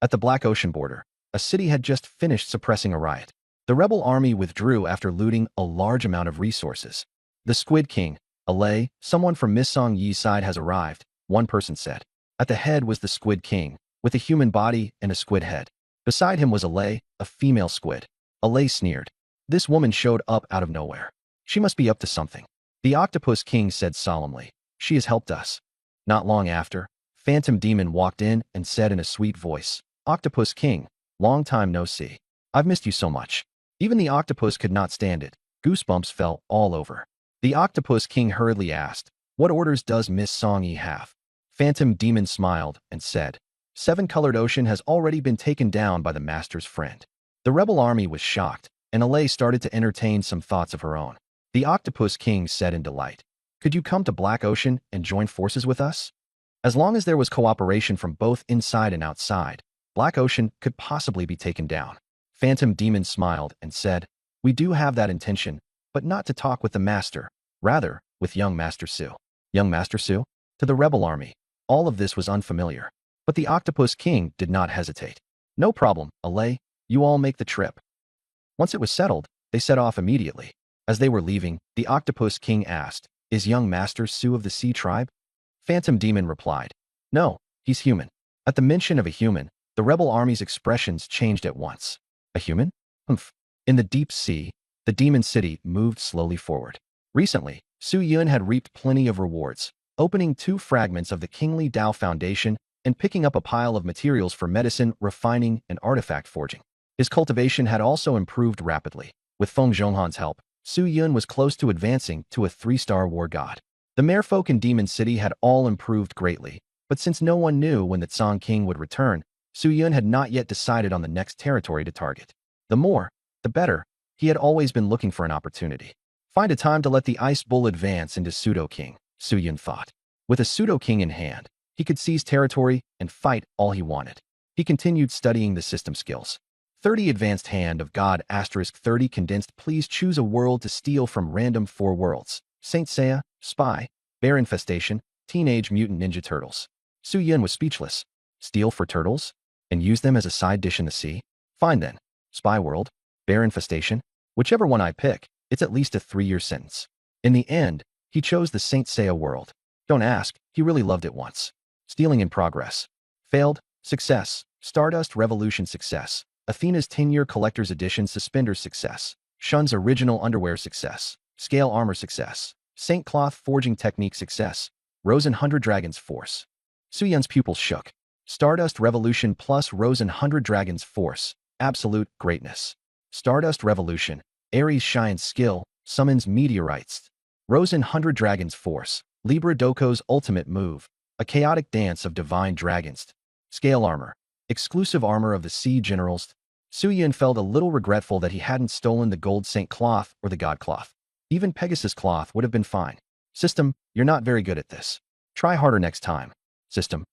At the Black Ocean border, a city had just finished suppressing a riot. The rebel army withdrew after looting a large amount of resources. The Squid King, Alay, someone from Miss Song Yi's side has arrived, one person said. At the head was the Squid King, with a human body and a squid head. Beside him was Alay, a female squid. Alay sneered. This woman showed up out of nowhere. She must be up to something. The Octopus King said solemnly, "She has helped us." Not long after, Phantom Demon walked in and said in a sweet voice, "Octopus King, long time no see. I've missed you so much." Even the octopus could not stand it. Goosebumps fell all over. The Octopus King hurriedly asked, "What orders does Miss Song Yi have?" Phantom Demon smiled and said, "Seven-colored ocean has already been taken down by the master's friend." The rebel army was shocked, and Alay started to entertain some thoughts of her own. The Octopus King said in delight, "Could you come to Black Ocean and join forces with us?" As long as there was cooperation from both inside and outside, Black Ocean could possibly be taken down. Phantom Demon smiled and said, "We do have that intention, but not to talk with the master, rather, with young Master Su." Young Master Su? To the rebel army, all of this was unfamiliar. But the Octopus King did not hesitate. "No problem, Alay, you all make the trip." Once it was settled, they set off immediately. As they were leaving, the Octopus King asked, "Is young Master Su of the Sea tribe?" Phantom Demon replied, "No, he's human." At the mention of a human, the rebel army's expressions changed at once. A human? Humph. In the deep sea, the demon city moved slowly forward. Recently, Su Yun had reaped plenty of rewards, opening 2 fragments of the Kingly Tao Foundation and picking up a pile of materials for medicine, refining, and artifact forging. His cultivation had also improved rapidly. With Feng Zhonghan's help, Su Yun was close to advancing to a 3-star war god. The merfolk in Demon City had all improved greatly, but since no one knew when the Tsang King would return, Su Yun had not yet decided on the next territory to target. The more, the better. He had always been looking for an opportunity. Find a time to let the Ice Bull advance into Pseudo King, Su Yun thought. With a Pseudo King in hand, he could seize territory and fight all he wanted. He continued studying the system skills. 30 Advanced Hand of God *30 Condensed. Please choose a world to steal from random 4 worlds. Saint Seiya, Spy, Bear Infestation, Teenage Mutant Ninja Turtles. Su Yun was speechless. Steal for turtles? And use them as a side dish in the sea? Fine then. Spy World, Bear Infestation, whichever one I pick, it's at least a 3-year sentence. In the end, he chose the Saint Seiya world. Don't ask, he really loved it once. Stealing in progress. Failed, success. Stardust Revolution success. Athena's 10-year Collector's Edition Suspenders success. Shun's Original Underwear success. Scale Armor success. Saint Cloth Forging Technique success. Rosen 100 Dragons Force. Su Yun's pupils shook. Stardust Revolution plus Rosen 100 Dragons Force. Absolute greatness. Stardust Revolution. Ares Shine's skill. Summons meteorites. Rosen 100 Dragons Force. Libra Doko's ultimate move. A chaotic dance of divine dragons. Scale Armor. Exclusive armor of the Sea Generals. Su Yun felt a little regretful that he hadn't stolen the Gold Saint Cloth or the God Cloth. Even Pegasus Cloth would have been fine. System, you're not very good at this. Try harder next time. System.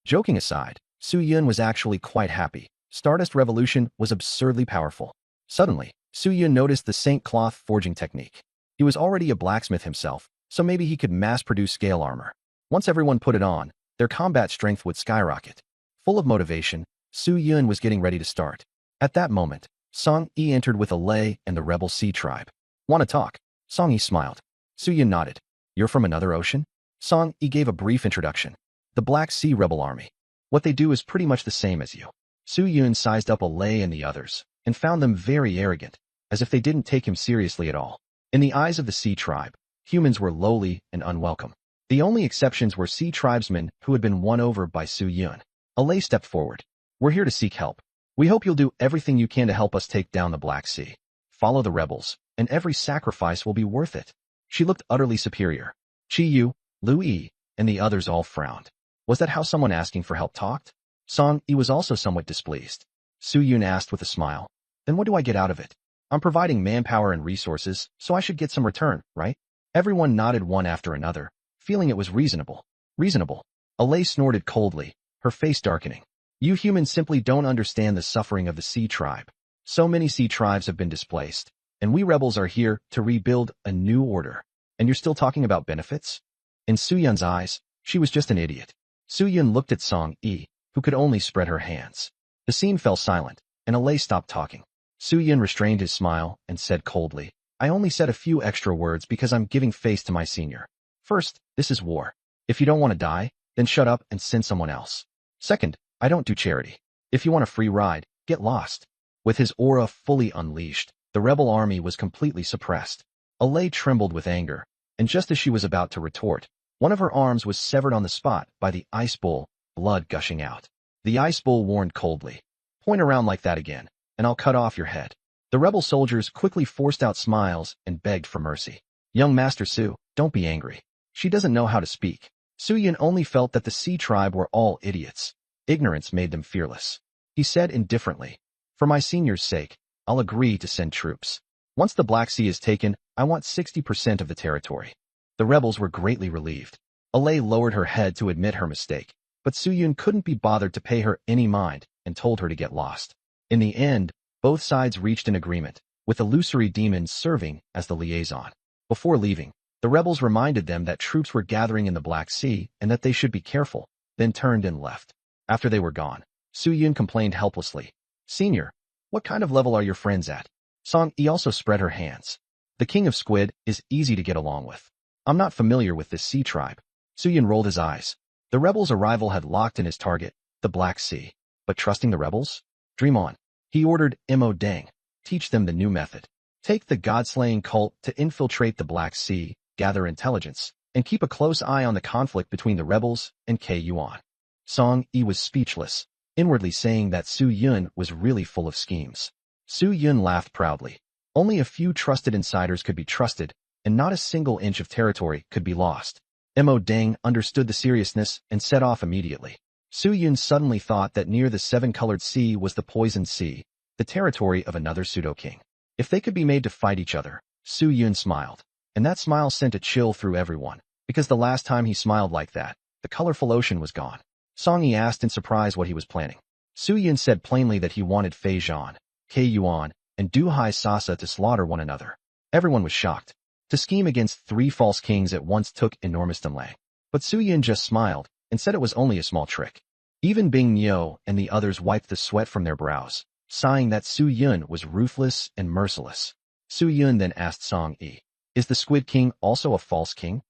Joking aside, Su Yun was actually quite happy. Stardust Revolution was absurdly powerful. Suddenly, Su Yun noticed the Saint Cloth forging technique. He was already a blacksmith himself, so maybe he could mass-produce scale armor. Once everyone put it on, their combat strength would skyrocket. Full of motivation, Su Yun was getting ready to start. At that moment, Song Yi entered with Alay and the rebel sea tribe. "Want to talk?" Song Yi smiled. Su Yun nodded. "You're from another ocean?" Song Yi gave a brief introduction. "The Black Sea Rebel Army. What they do is pretty much the same as you." Su Yun sized up Alay and the others, and found them very arrogant, as if they didn't take him seriously at all. In the eyes of the Sea Tribe, humans were lowly and unwelcome. The only exceptions were Sea Tribesmen who had been won over by Su Yun. Alay stepped forward. We're here to seek help. We hope you'll do everything you can to help us take down the Black Sea. Follow the rebels, and every sacrifice will be worth it. She looked utterly superior. Chi Yu, Lu Yi, and the others all frowned. Was that how someone asking for help talked? Song Yi was also somewhat displeased. Su Yun asked with a smile. Then what do I get out of it? I'm providing manpower and resources, so I should get some return, right? Everyone nodded one after another, feeling it was reasonable. Reasonable. Alay snorted coldly, her face darkening. You humans simply don't understand the suffering of the Sea Tribe. So many Sea Tribes have been displaced, and we rebels are here to rebuild a new order. And you're still talking about benefits? In Su Yun's eyes, she was just an idiot. Su Yun looked at Song Yi, who could only spread her hands. The scene fell silent, and Alay stopped talking. Su Yun restrained his smile and said coldly, I only said a few extra words because I'm giving face to my senior. First, this is war. If you don't want to die, then shut up and send someone else. Second, I don't do charity. If you want a free ride, get lost. With his aura fully unleashed, the rebel army was completely suppressed. Alay trembled with anger, and just as she was about to retort, one of her arms was severed on the spot by the ice bull, blood gushing out. The ice bull warned coldly, point around like that again, and I'll cut off your head. The rebel soldiers quickly forced out smiles and begged for mercy. Young Master Su, don't be angry. She doesn't know how to speak. Su Yun only felt that the Sea Tribe were all idiots. Ignorance made them fearless. He said indifferently, for my senior's sake, I'll agree to send troops. Once the Black Sea is taken, I want 60% of the territory. The rebels were greatly relieved. Alay lowered her head to admit her mistake, but Su Yun couldn't be bothered to pay her any mind and told her to get lost. In the end, both sides reached an agreement, with illusory demons serving as the liaison. Before leaving, the rebels reminded them that troops were gathering in the Black Sea and that they should be careful, then turned and left. After they were gone, Su Yun complained helplessly. Senior, what kind of level are your friends at? Song Yi also spread her hands. The King of Squid is easy to get along with. I'm not familiar with this Sea Tribe. Su Yun rolled his eyes. The rebels' arrival had locked in his target, the Black Sea. But trusting the rebels? Dream on. He ordered Mo Deng, teach them the new method. Take the god-slaying cult to infiltrate the Black Sea, gather intelligence, and keep a close eye on the conflict between the rebels and K Yuan. Song Yi was speechless, inwardly saying that Su Yun was really full of schemes. Su Yun laughed proudly. Only a few trusted insiders could be trusted, and not a single inch of territory could be lost. Mo Deng understood the seriousness and set off immediately. Su Yun suddenly thought that near the seven-colored sea was the Poisoned Sea, the territory of another pseudo-king. If they could be made to fight each other, Su Yun smiled. And that smile sent a chill through everyone, because the last time he smiled like that, the colorful ocean was gone. Song Yi asked in surprise what he was planning. Su Yun said plainly that he wanted Fei Zhan, K Yuan, and Du Hai Sasa to slaughter one another. Everyone was shocked. To scheme against three false kings at once took enormous delay. But Su Yun just smiled and said it was only a small trick. Even Bing Niu and the others wiped the sweat from their brows, sighing that Su Yun was ruthless and merciless. Su Yun then asked Song Yi, is the Squid King also a false king?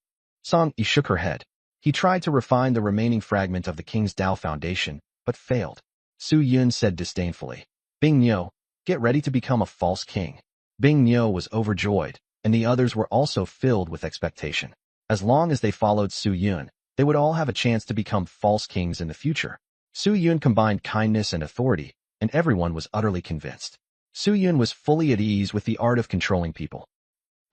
Song Yi shook her head. He tried to refine the remaining fragment of the King's Dao Foundation, but failed. Su Yun said disdainfully, Bing Niu, get ready to become a false king. Bing Niu was overjoyed, and the others were also filled with expectation. As long as they followed Su Yun, they would all have a chance to become false kings in the future. Su Yun combined kindness and authority, and everyone was utterly convinced. Su Yun was fully at ease with the art of controlling people.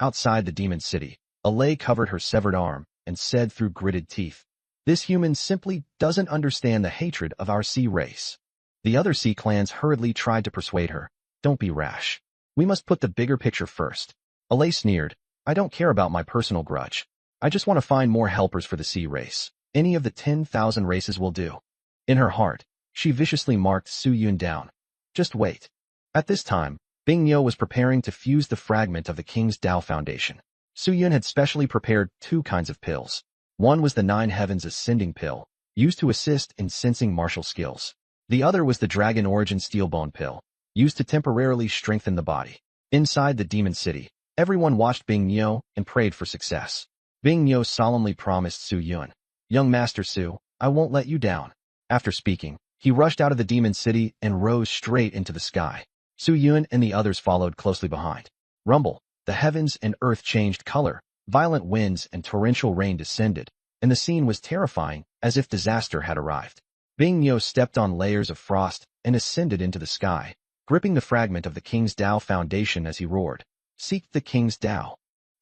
Outside the demon city, Alay covered her severed arm and said through gritted teeth, this human simply doesn't understand the hatred of our sea race. The other sea clans hurriedly tried to persuade her, don't be rash. We must put the bigger picture first. Alay sneered, I don't care about my personal grudge. I just want to find more helpers for the sea race. Any of the 10,000 races will do. In her heart, she viciously marked Su Yun down. Just wait. At this time, Bing Niu was preparing to fuse the fragment of the King's Dao Foundation. Su Yun had specially prepared two kinds of pills. One was the Nine Heavens Ascending pill, used to assist in sensing martial skills. The other was the Dragon Origin Steelbone pill, used to temporarily strengthen the body. Inside the demon city, everyone watched Bing Niu and prayed for success. Bing Niu solemnly promised Su Yun, young Master Su, I won't let you down. After speaking, he rushed out of the demon city and rose straight into the sky. Su Yun and the others followed closely behind. Rumble, the heavens and earth changed color, violent winds and torrential rain descended, and the scene was terrifying, as if disaster had arrived. Bing Yo stepped on layers of frost and ascended into the sky, gripping the fragment of the King's Tao foundation as he roared. Seek the King's Tao.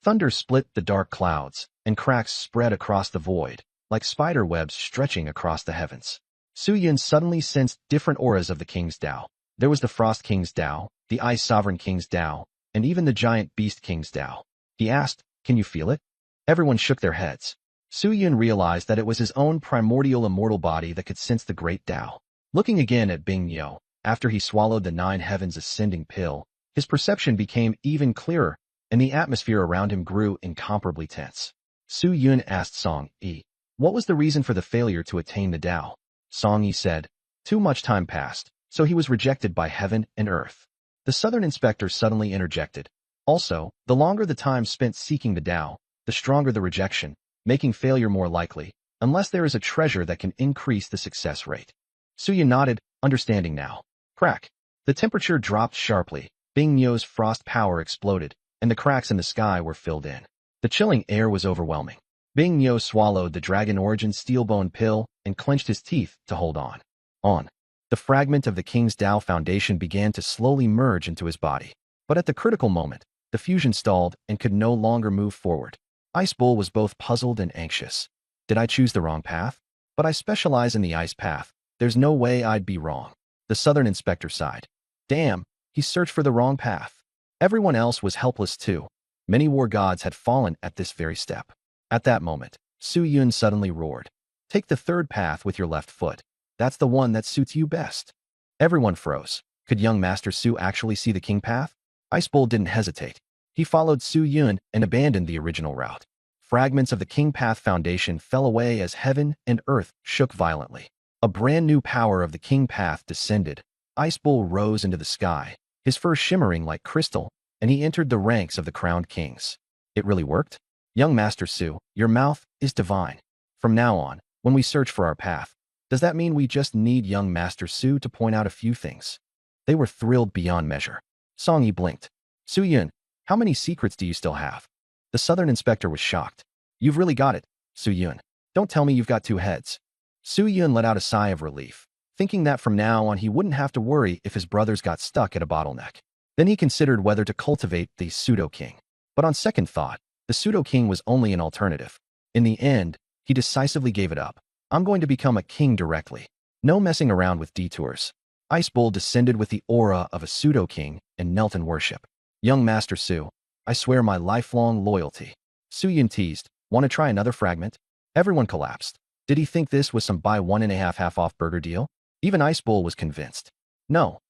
Thunder split the dark clouds, and cracks spread across the void, like spider webs stretching across the heavens. Su Yun suddenly sensed different auras of the King's Tao. There was the Frost King's Tao, the Ice Sovereign King's Tao, and even the Giant Beast King's Tao. He asked, "Can you feel it?" Everyone shook their heads. Su Yun realized that it was his own primordial immortal body that could sense the great Tao. Looking again at Bing Yo, after he swallowed the Nine Heavens Ascending pill, his perception became even clearer, and the atmosphere around him grew incomparably tense. Su Yun asked Song Yi, what was the reason for the failure to attain the Tao? Song Yi said, too much time passed, so he was rejected by heaven and earth. The Southern Inspector suddenly interjected. Also, the longer the time spent seeking the Tao, the stronger the rejection, making failure more likely, unless there is a treasure that can increase the success rate. Su Yun nodded, understanding now. Crack. The temperature dropped sharply, Bing Yo's frost power exploded, and the cracks in the sky were filled in. The chilling air was overwhelming. Bing Yo swallowed the Dragon Origin Steelbone pill and clenched his teeth to hold on. The fragment of the King's Tao Foundation began to slowly merge into his body. But at the critical moment, the fusion stalled and could no longer move forward. Ice Bull was both puzzled and anxious. Did I choose the wrong path? But I specialize in the ice path. There's no way I'd be wrong. The Southern Inspector sighed. Damn, he searched for the wrong path. Everyone else was helpless too. Many war gods had fallen at this very step. At that moment, Su Yun suddenly roared. Take the third path with your left foot. That's the one that suits you best. Everyone froze. Could young Master Su actually see the king path? Ice Bull didn't hesitate. He followed Su Yun and abandoned the original route. Fragments of the King Path Foundation fell away as heaven and earth shook violently. A brand new power of the King Path descended. Ice Bull rose into the sky, his fur shimmering like crystal, and he entered the ranks of the crowned kings. It really worked? Young Master Su, your mouth is divine. From now on, when we search for our path, does that mean we just need young Master Su to point out a few things? They were thrilled beyond measure. Song Yi blinked. Su Yun, how many secrets do you still have? The Southern Inspector was shocked. You've really got it, Su Yun. Don't tell me you've got two heads. Su Yun let out a sigh of relief, thinking that from now on he wouldn't have to worry if his brothers got stuck at a bottleneck. Then he considered whether to cultivate the pseudo-king. But on second thought, the pseudo-king was only an alternative. In the end, he decisively gave it up. I'm going to become a king directly. No messing around with detours. Ice Bull descended with the aura of a pseudo-king and knelt in worship. Young Master Su, I swear my lifelong loyalty. Su Yun teased, want to try another fragment? Everyone collapsed. Did he think this was some buy 1.5 half-off burger deal? Even Ice Bull was convinced. No,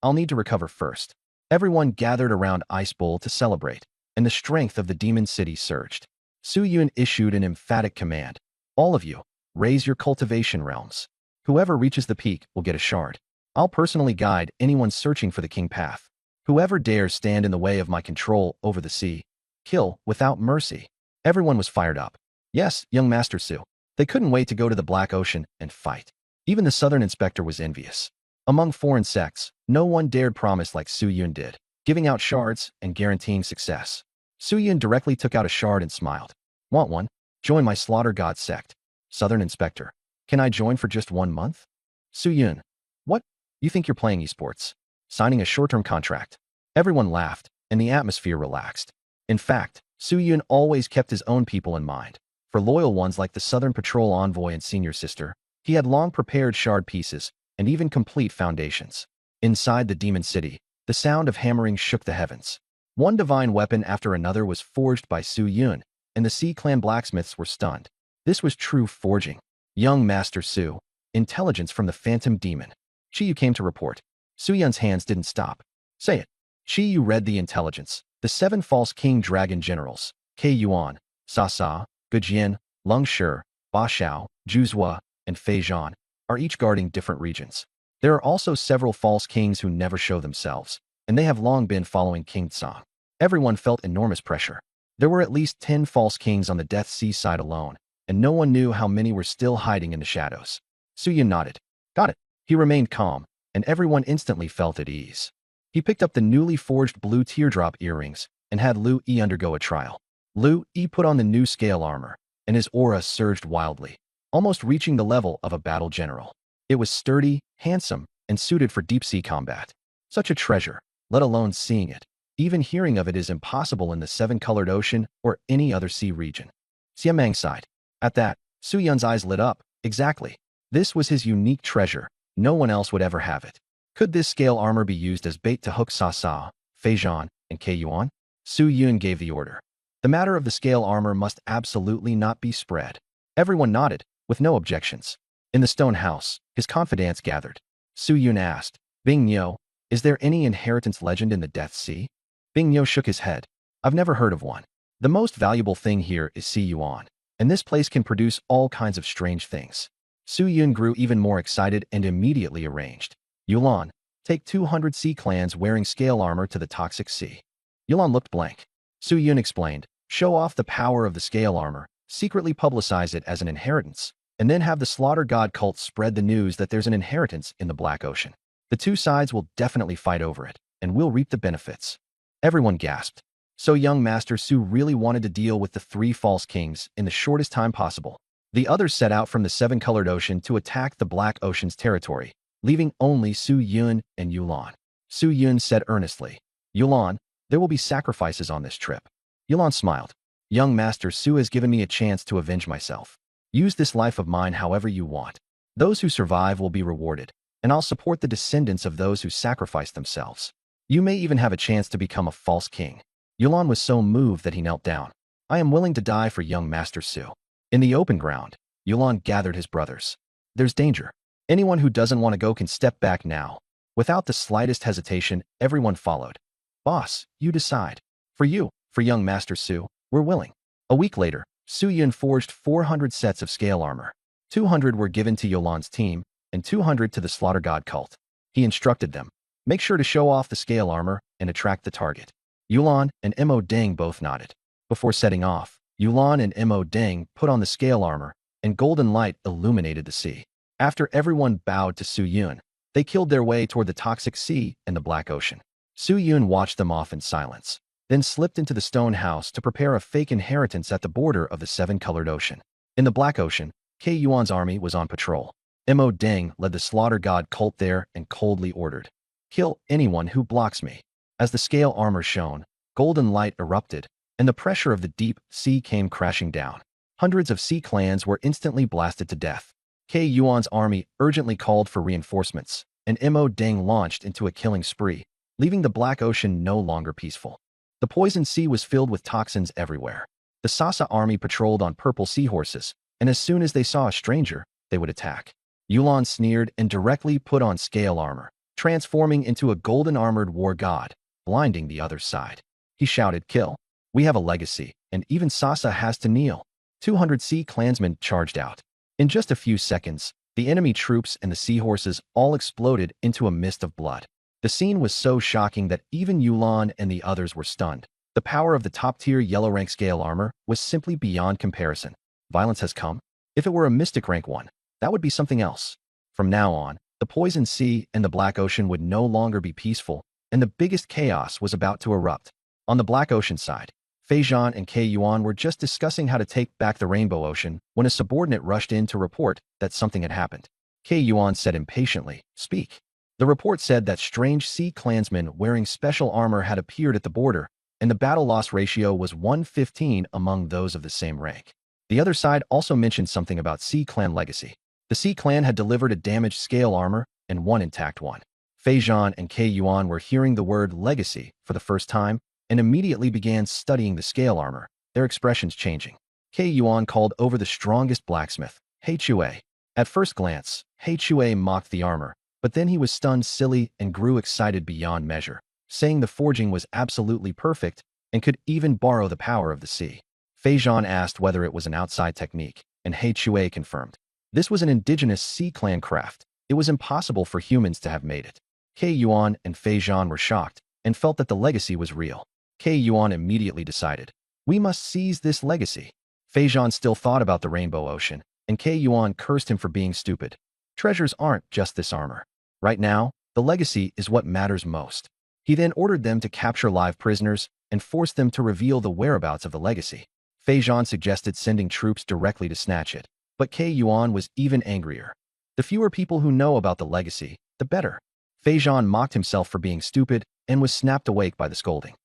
I'll need to recover first. Everyone gathered around Ice Bull to celebrate, and the strength of the demon city surged. Su Yun issued an emphatic command. All of you, raise your cultivation realms. Whoever reaches the peak will get a shard. I'll personally guide anyone searching for the king path. Whoever dares stand in the way of my control over the sea, kill without mercy. Everyone was fired up. Yes, young Master Su. They couldn't wait to go to the Black Ocean and fight. Even the Southern Inspector was envious. Among foreign sects, no one dared promise like Su Yun did, giving out shards and guaranteeing success. Su Yun directly took out a shard and smiled. Want one? Join my Slaughter God sect. Southern Inspector. Can I join for just 1 month? Su Yun. What? You think you're playing esports? Signing a short-term contract. Everyone laughed, and the atmosphere relaxed. In fact, Su Yun always kept his own people in mind. For loyal ones like the Southern Patrol Envoy and Senior Sister, he had long prepared shard pieces and even complete foundations. Inside the Demon City, the sound of hammering shook the heavens. One divine weapon after another was forged by Su Yun, and the Sea Clan blacksmiths were stunned. This was true forging. Young Master Su, intelligence from the Phantom Demon. Chi Yu came to report. Su Yun's hands didn't stop. Say it. Chi Yu read the intelligence. The 7 false king dragon generals, Ke Yuan, Sa Sa, Gujian, Lung Shi, Ba Xiao, Juzhua, and Fei Zhan, are each guarding different regions. There are also several false kings who never show themselves, and they have long been following King Tsang. Everyone felt enormous pressure. There were at least 10 false kings on the Death Sea side alone, and no one knew how many were still hiding in the shadows. Su Yun nodded. Got it. He remained calm, and everyone instantly felt at ease. He picked up the newly forged blue teardrop earrings and had Lu Yi undergo a trial. Lu Yi put on the new scale armor, and his aura surged wildly. almost reaching the level of a battle general. It was sturdy, handsome, and suited for deep-sea combat. Such a treasure, let alone seeing it. Even hearing of it is impossible in the seven-colored ocean or any other sea region. Siamang sighed. At that, Su Yun's eyes lit up. Exactly. This was his unique treasure. No one else would ever have it. Could this scale armor be used as bait to hook Sa Sa, Fei Zhan, and Ke Yuan? Su Yun gave the order. The matter of the scale armor must absolutely not be spread. Everyone nodded, with no objections. In the stone house, his confidants gathered. Su Yun asked, Bing Niu, is there any inheritance legend in the Death Sea? Bing Niu shook his head. I've never heard of one. The most valuable thing here is Sea Yuan, and this place can produce all kinds of strange things. Su Yun grew even more excited and immediately arranged. Yulan, take 200 sea clans wearing scale armor to the toxic sea. Yulan looked blank. Su Yun explained, show off the power of the scale armor, secretly publicize it as an inheritance, and then have the slaughter god cult spread the news that there's an inheritance in the Black Ocean. The two sides will definitely fight over it, and we'll reap the benefits. Everyone gasped. So young Master Su really wanted to deal with the three false kings in the shortest time possible. The others set out from the seven-colored ocean to attack the Black Ocean's territory, leaving only Su Yun and Yulan. Su Yun said earnestly, Yulan, there will be sacrifices on this trip. Yulan smiled. Young Master Su has given me a chance to avenge myself. Use this life of mine however you want. Those who survive will be rewarded, and I'll support the descendants of those who sacrifice themselves. You may even have a chance to become a false king. Yulan was so moved that he knelt down. I am willing to die for young Master Su. In the open ground, Yulan gathered his brothers. There's danger. Anyone who doesn't want to go can step back now. Without the slightest hesitation, everyone followed. Boss, you decide. For you, for young Master Su, we're willing. A week later, Su Yun forged 400 sets of scale armor. 200 were given to Yulan's team, and 200 to the Slaughter God cult. He instructed them, make sure to show off the scale armor and attract the target. Yulan and Mo Deng both nodded. Before setting off, Yulan and Mo Deng put on the scale armor, and golden light illuminated the sea. After everyone bowed to Su Yun, they killed their way toward the toxic sea and the Black Ocean. Su Yun watched them off in silence, then slipped into the stone house to prepare a fake inheritance at the border of the seven-colored ocean. In the Black Ocean, Ke Yuan's army was on patrol. Mo Deng led the Slaughter God cult there and coldly ordered, kill anyone who blocks me. As the scale armor shone, golden light erupted, and the pressure of the deep sea came crashing down. Hundreds of sea clans were instantly blasted to death. Ke Yuan's army urgently called for reinforcements, and Mo Deng launched into a killing spree, leaving the Black Ocean no longer peaceful. The poison sea was filled with toxins everywhere. The Sasa army patrolled on purple seahorses, and as soon as they saw a stranger, they would attack. Yulan sneered and directly put on scale armor, transforming into a golden-armored war god, blinding the other side. He shouted, kill. We have a legacy, and even Sasa has to kneel. 200 sea clansmen charged out. In just a few seconds, the enemy troops and the seahorses all exploded into a mist of blood. The scene was so shocking that even Yulan and the others were stunned. The power of the top-tier yellow-rank scale armor was simply beyond comparison. Violence has come. If it were a mystic rank one, that would be something else. From now on, the poison sea and the Black Ocean would no longer be peaceful, and the biggest chaos was about to erupt. On the Black Ocean side, Fei Zhan and Ke Yuan were just discussing how to take back the Rainbow Ocean when a subordinate rushed in to report that something had happened. Ke Yuan said impatiently, speak. The report said that strange sea clansmen wearing special armor had appeared at the border, and the battle loss ratio was 115 among those of the same rank. The other side also mentioned something about Sea Clan legacy. The Sea Clan had delivered a damaged scale armor and one intact one. Fei Zhan and Ke Yuan were hearing the word legacy for the first time and immediately began studying the scale armor, their expressions changing. Ke Yuan called over the strongest blacksmith, He Chue. At first glance, He Chue mocked the armor, but then he was stunned silly and grew excited beyond measure, saying the forging was absolutely perfect and could even borrow the power of the sea. Fei Zhan asked whether it was an outside technique, and He Chue confirmed. This was an indigenous Sea Clan craft. It was impossible for humans to have made it. Ke Yuan and Fei Zhan were shocked and felt that the legacy was real. Ke Yuan immediately decided, we must seize this legacy. Fei Zhan still thought about the Rainbow Ocean, and Ke Yuan cursed him for being stupid. Treasures aren't just this armor. Right now, the legacy is what matters most. He then ordered them to capture live prisoners and force them to reveal the whereabouts of the legacy. Fei Zhan suggested sending troops directly to snatch it, But K Yuan was even angrier. The fewer people who know about the legacy, the better. Feijan mocked himself for being stupid and was snapped awake by the scolding.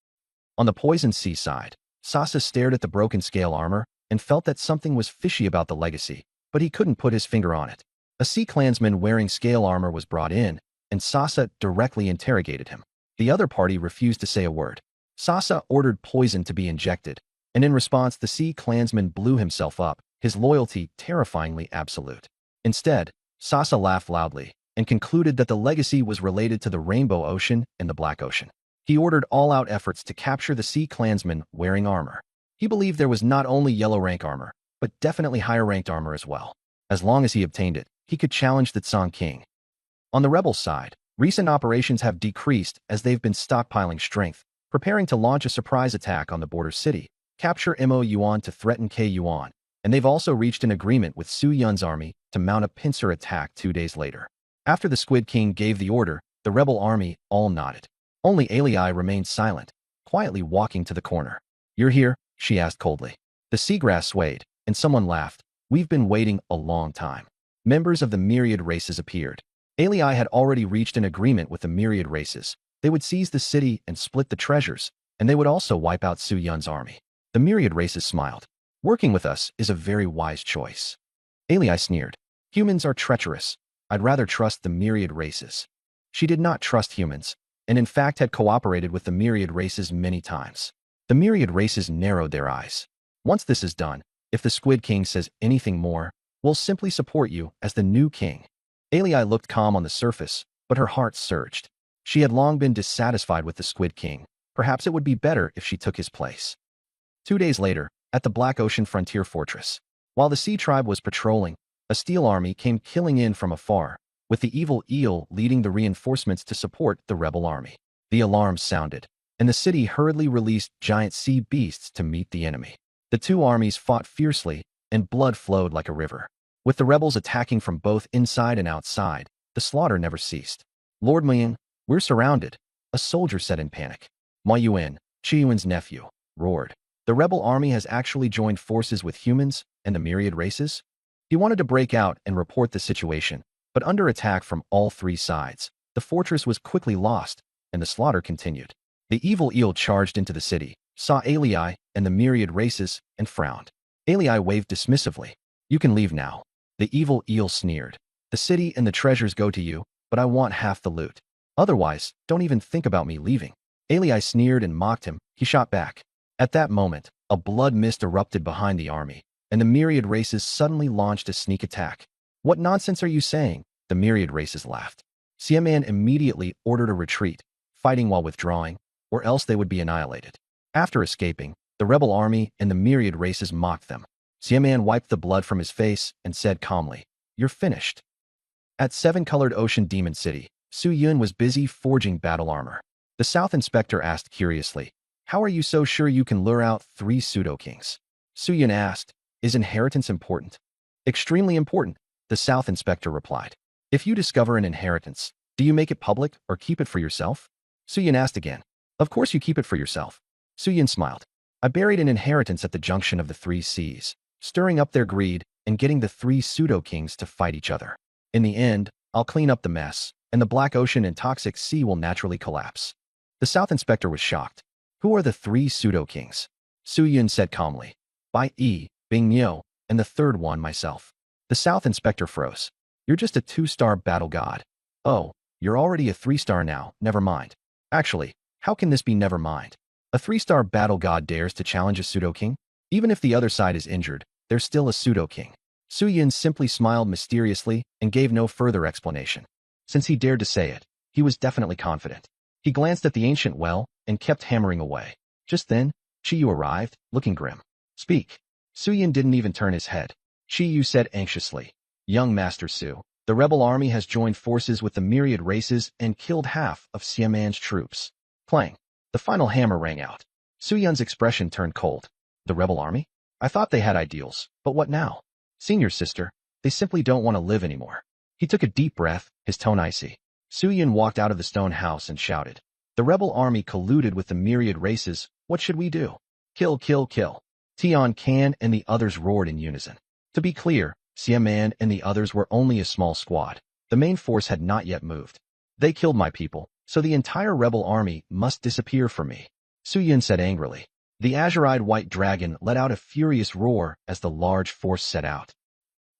On the poisoned seaside, Sasa stared at the broken scale armor and felt that something was fishy about the legacy, but he couldn't put his finger on it. A sea clansman wearing scale armor was brought in, and Sasa directly interrogated him. The other party refused to say a word. Sasa ordered poison to be injected, and in response the sea clansman blew himself up, his loyalty terrifyingly absolute. Instead, Sasa laughed loudly and concluded that the legacy was related to the Rainbow Ocean and the Black Ocean. He ordered all-out efforts to capture the sea clansman wearing armor. He believed there was not only yellow rank armor, but definitely higher ranked armor as well. As long as he obtained it, he could challenge the Tsang King. On the rebel side, recent operations have decreased as they've been stockpiling strength, preparing to launch a surprise attack on the border city, capture Mo Yuan to threaten K Yuan, and they've also reached an agreement with Su Yun's army to mount a pincer attack 2 days later. After the Squid King gave the order, the rebel army all nodded. Only Alii remained silent, quietly walking to the corner. "You're here?" she asked coldly. The seagrass swayed, and someone laughed. "We've been waiting a long time." Members of the myriad races appeared. Alii had already reached an agreement with the myriad races. They would seize the city and split the treasures, and they would also wipe out Su Yun's army. The myriad races smiled. "Working with us is a very wise choice." Alii sneered. "Humans are treacherous. I'd rather trust the myriad races." She did not trust humans, and in fact had cooperated with the myriad races many times. The myriad races narrowed their eyes. "Once this is done, if the Squid King says anything more, we'll simply support you as the new king." Alii looked calm on the surface, but her heart surged. She had long been dissatisfied with the Squid King. Perhaps it would be better if she took his place. 2 days later, at the Black Ocean Frontier Fortress, while the Sea Tribe was patrolling, a steel army came killing in from afar, with the evil eel leading the reinforcements to support the rebel army. The alarm sounded, and the city hurriedly released giant sea beasts to meet the enemy. The two armies fought fiercely, and blood flowed like a river. With the rebels attacking from both inside and outside, the slaughter never ceased. "Lord Muying, we're surrounded," a soldier said in panic. Ma Yuan, Qi Yuan's nephew, roared. "The rebel army has actually joined forces with humans and the myriad races?" He wanted to break out and report the situation, but under attack from all 3 sides, the fortress was quickly lost, and the slaughter continued. The evil eel charged into the city, saw Alii and the myriad races, and frowned. Alii waved dismissively. "You can leave now." The evil eel sneered. "The city and the treasures go to you, but I want half the loot. Otherwise, don't even think about me leaving." Alii sneered and mocked him. He shot back. At that moment, a blood mist erupted behind the army, and the myriad races suddenly launched a sneak attack. "What nonsense are you saying?" The myriad races laughed. Xiaman immediately ordered a retreat, fighting while withdrawing, or else they would be annihilated. After escaping, the rebel army and the myriad races mocked them. Xiaman wiped the blood from his face and said calmly, "You're finished." At 7-Colored Ocean Demon City, Su Yun was busy forging battle armor. The South Inspector asked curiously, "How are you so sure you can lure out 3 pseudo-kings?" Su Yun asked, "Is inheritance important?" "Extremely important," the South Inspector replied. "If you discover an inheritance, do you make it public or keep it for yourself?" Su Yun asked again. "Of course you keep it for yourself." Su Yun smiled. "I buried an inheritance at the junction of the 3 seas, stirring up their greed and getting the 3 pseudo-kings to fight each other. In the end, I'll clean up the mess, and the Black Ocean and Toxic Sea will naturally collapse." The South Inspector was shocked. "Who are the 3 pseudo-kings?" Su Yun said calmly. "Bai Yi, Bing Niu, and the third one myself." The South Inspector froze. "You're just a 2-star battle god." "Oh, you're already a 3-star now, never mind." "Actually, how can this be never mind? A 3-star battle god dares to challenge a pseudo-king? Even if the other side is injured, there's still a pseudo-king." Su Yun simply smiled mysteriously and gave no further explanation. Since he dared to say it, he was definitely confident. He glanced at the ancient well and kept hammering away. Just then, Chi Yu arrived, looking grim. "Speak." Su Yun didn't even turn his head. Chi Yu said anxiously, "Young Master Su, the rebel army has joined forces with the myriad races and killed half of Xiaman's troops." Clang. The final hammer rang out. Su Yun's expression turned cold. "The rebel army? I thought they had ideals, but what now?" "Senior sister, they simply don't want to live anymore." He took a deep breath, his tone icy. Su Yun walked out of the stone house and shouted, "The rebel army colluded with the myriad races. What should we do?" "Kill, kill, kill." Tian Can and the others roared in unison. To be clear, Man and the others were only a small squad. The main force had not yet moved. They killed my people, so the entire rebel army must disappear for me, Su Yun said angrily. The azure-eyed white dragon let out a furious roar as the large force set out.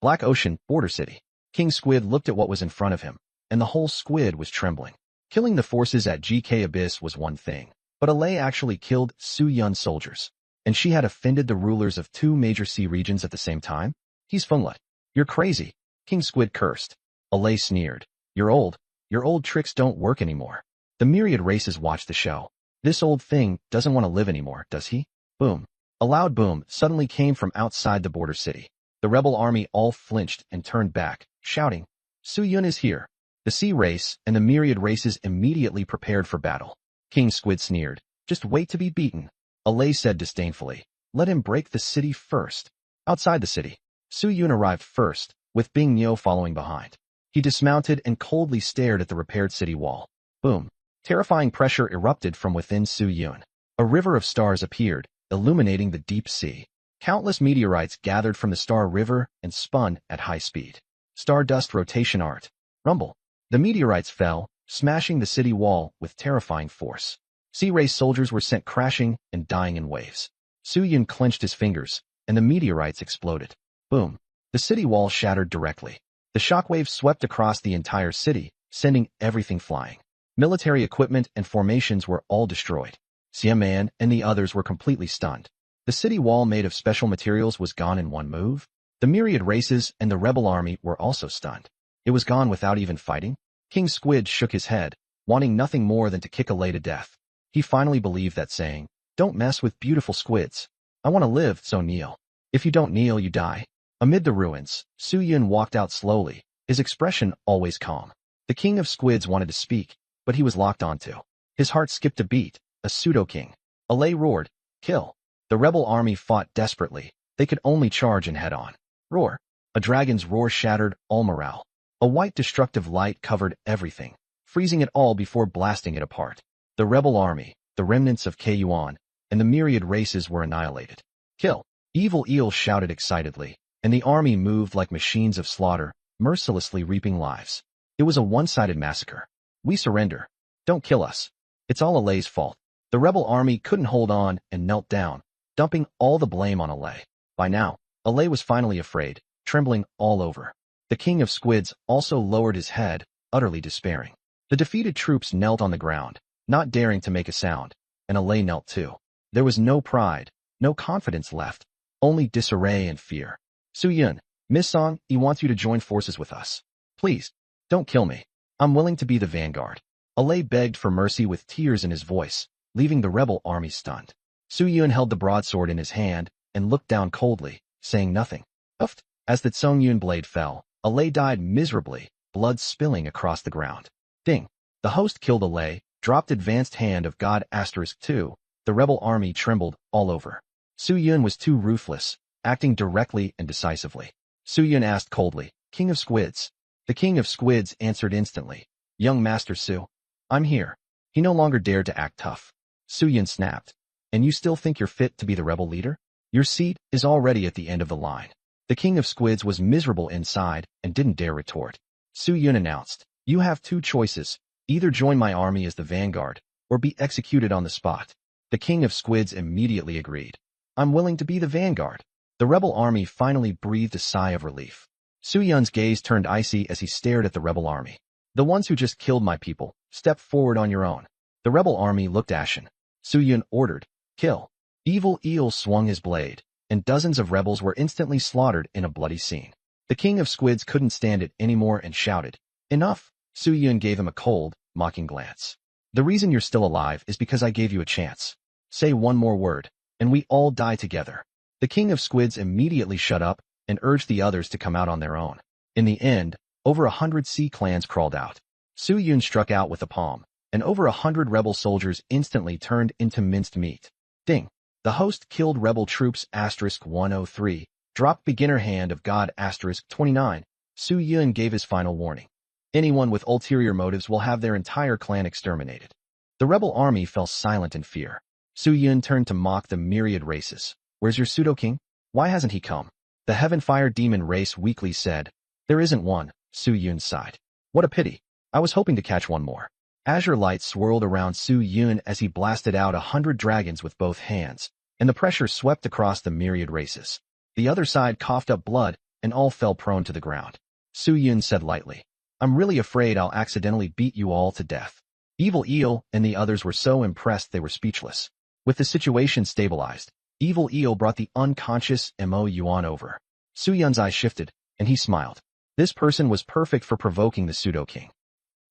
Black Ocean, Border City. King Squid looked at what was in front of him, and the whole squid was trembling. Killing the forces at GK Abyss was one thing, but Alay actually killed Su Yun's soldiers, and she had offended the rulers of 2 major sea regions at the same time? He's Funglet. You're crazy, King Squid cursed. Alay sneered. You're old. Your old tricks don't work anymore. The myriad races watched the show. This old thing doesn't want to live anymore, does he? Boom. A loud boom suddenly came from outside the border city. The rebel army all flinched and turned back, shouting, Su Yun is here. The sea race and the myriad races immediately prepared for battle. King Squid sneered. Just wait to be beaten. Alay said disdainfully. Let him break the city first. Outside the city, Su Yun arrived first, with Bing Niu following behind. He dismounted and coldly stared at the repaired city wall. Boom. Terrifying pressure erupted from within Su Yun. A river of stars appeared, illuminating the deep sea. Countless meteorites gathered from the Star River and spun at high speed. Stardust rotation art. Rumble. The meteorites fell, smashing the city wall with terrifying force. Sea race soldiers were sent crashing and dying in waves. Su Yun clenched his fingers, and the meteorites exploded. Boom. The city wall shattered directly. The shockwave swept across the entire city, sending everything flying. Military equipment and formations were all destroyed. Man and the others were completely stunned. The city wall made of special materials was gone in one move. The myriad races and the rebel army were also stunned. It was gone without even fighting. King Squid shook his head, wanting nothing more than to kick Alay to death. He finally believed that saying, don't mess with beautiful squids. I want to live, so kneel. If you don't kneel, you die. Amid the ruins, Su Yun walked out slowly, his expression always calm. The king of squids wanted to speak, but he was locked onto. His heart skipped a beat, a pseudo-king. Alay roared, kill. The rebel army fought desperately. They could only charge and head on. Roar. A dragon's roar shattered all morale. A white destructive light covered everything, freezing it all before blasting it apart. The rebel army, the remnants of Kuyuan, and the myriad races were annihilated. Kill. Evil Eel shouted excitedly, and the army moved like machines of slaughter, mercilessly reaping lives. It was a one-sided massacre. We surrender. Don't kill us. It's all Alay's fault. The rebel army couldn't hold on and knelt down, dumping all the blame on Alay. By now, Alay was finally afraid, trembling all over. The king of squids also lowered his head, utterly despairing. The defeated troops knelt on the ground, not daring to make a sound, and Alay knelt too. There was no pride, no confidence left, only disarray and fear. Su Yun, Miss Song, he wants you to join forces with us. Please, don't kill me. I'm willing to be the vanguard. Alay begged for mercy with tears in his voice, leaving the rebel army stunned. Su Yun held the broadsword in his hand and looked down coldly, saying nothing. Uffed. As the Tsung Yun blade fell, Alay died miserably, blood spilling across the ground. Ding. The host killed Alay, dropped advanced hand of God *2. The rebel army trembled all over. Su Yun was too ruthless, acting directly and decisively. Su Yun asked coldly, King of Squids. The King of Squids answered instantly, Young Master Su. I'm here. He no longer dared to act tough. Su Yun snapped. And you still think you're fit to be the rebel leader? Your seat is already at the end of the line. The King of Squids was miserable inside and didn't dare retort. Su Yun announced, you have 2 choices. Either join my army as the vanguard, or be executed on the spot. The King of Squids immediately agreed. I'm willing to be the vanguard. The rebel army finally breathed a sigh of relief. Su Yun's gaze turned icy as he stared at the rebel army. The ones who just killed my people, step forward on your own. The rebel army looked ashen. Su Yun ordered, kill. Evil Eel swung his blade, and dozens of rebels were instantly slaughtered in a bloody scene. The King of Squids couldn't stand it anymore and shouted, enough. Su Yun gave him a cold, mocking glance. The reason you're still alive is because I gave you a chance. Say one more word, and we all die together. The King of Squids immediately shut up and urged the others to come out on their own. In the end, over 100 sea clans crawled out. Su Yun struck out with a palm, and over 100 rebel soldiers instantly turned into minced meat. Ding. The host killed rebel troops *103, dropped beginner hand of God *29. Su Yun gave his final warning. Anyone with ulterior motives will have their entire clan exterminated. The rebel army fell silent in fear. Su Yun turned to mock the myriad races. Where's your pseudo-king? Why hasn't he come? The Heaven Fire Demon race weakly said. There isn't one, Su Yun sighed. What a pity. I was hoping to catch one more. Azure light swirled around Su Yun as he blasted out 100 dragons with both hands, and the pressure swept across the myriad races. The other side coughed up blood, and all fell prone to the ground. Su Yun said lightly, I'm really afraid I'll accidentally beat you all to death. Evil Eel and the others were so impressed they were speechless. With the situation stabilized, Evil Eel brought the unconscious Mo Yuan over. Su Yun's eyes shifted, and he smiled. This person was perfect for provoking the pseudo-king.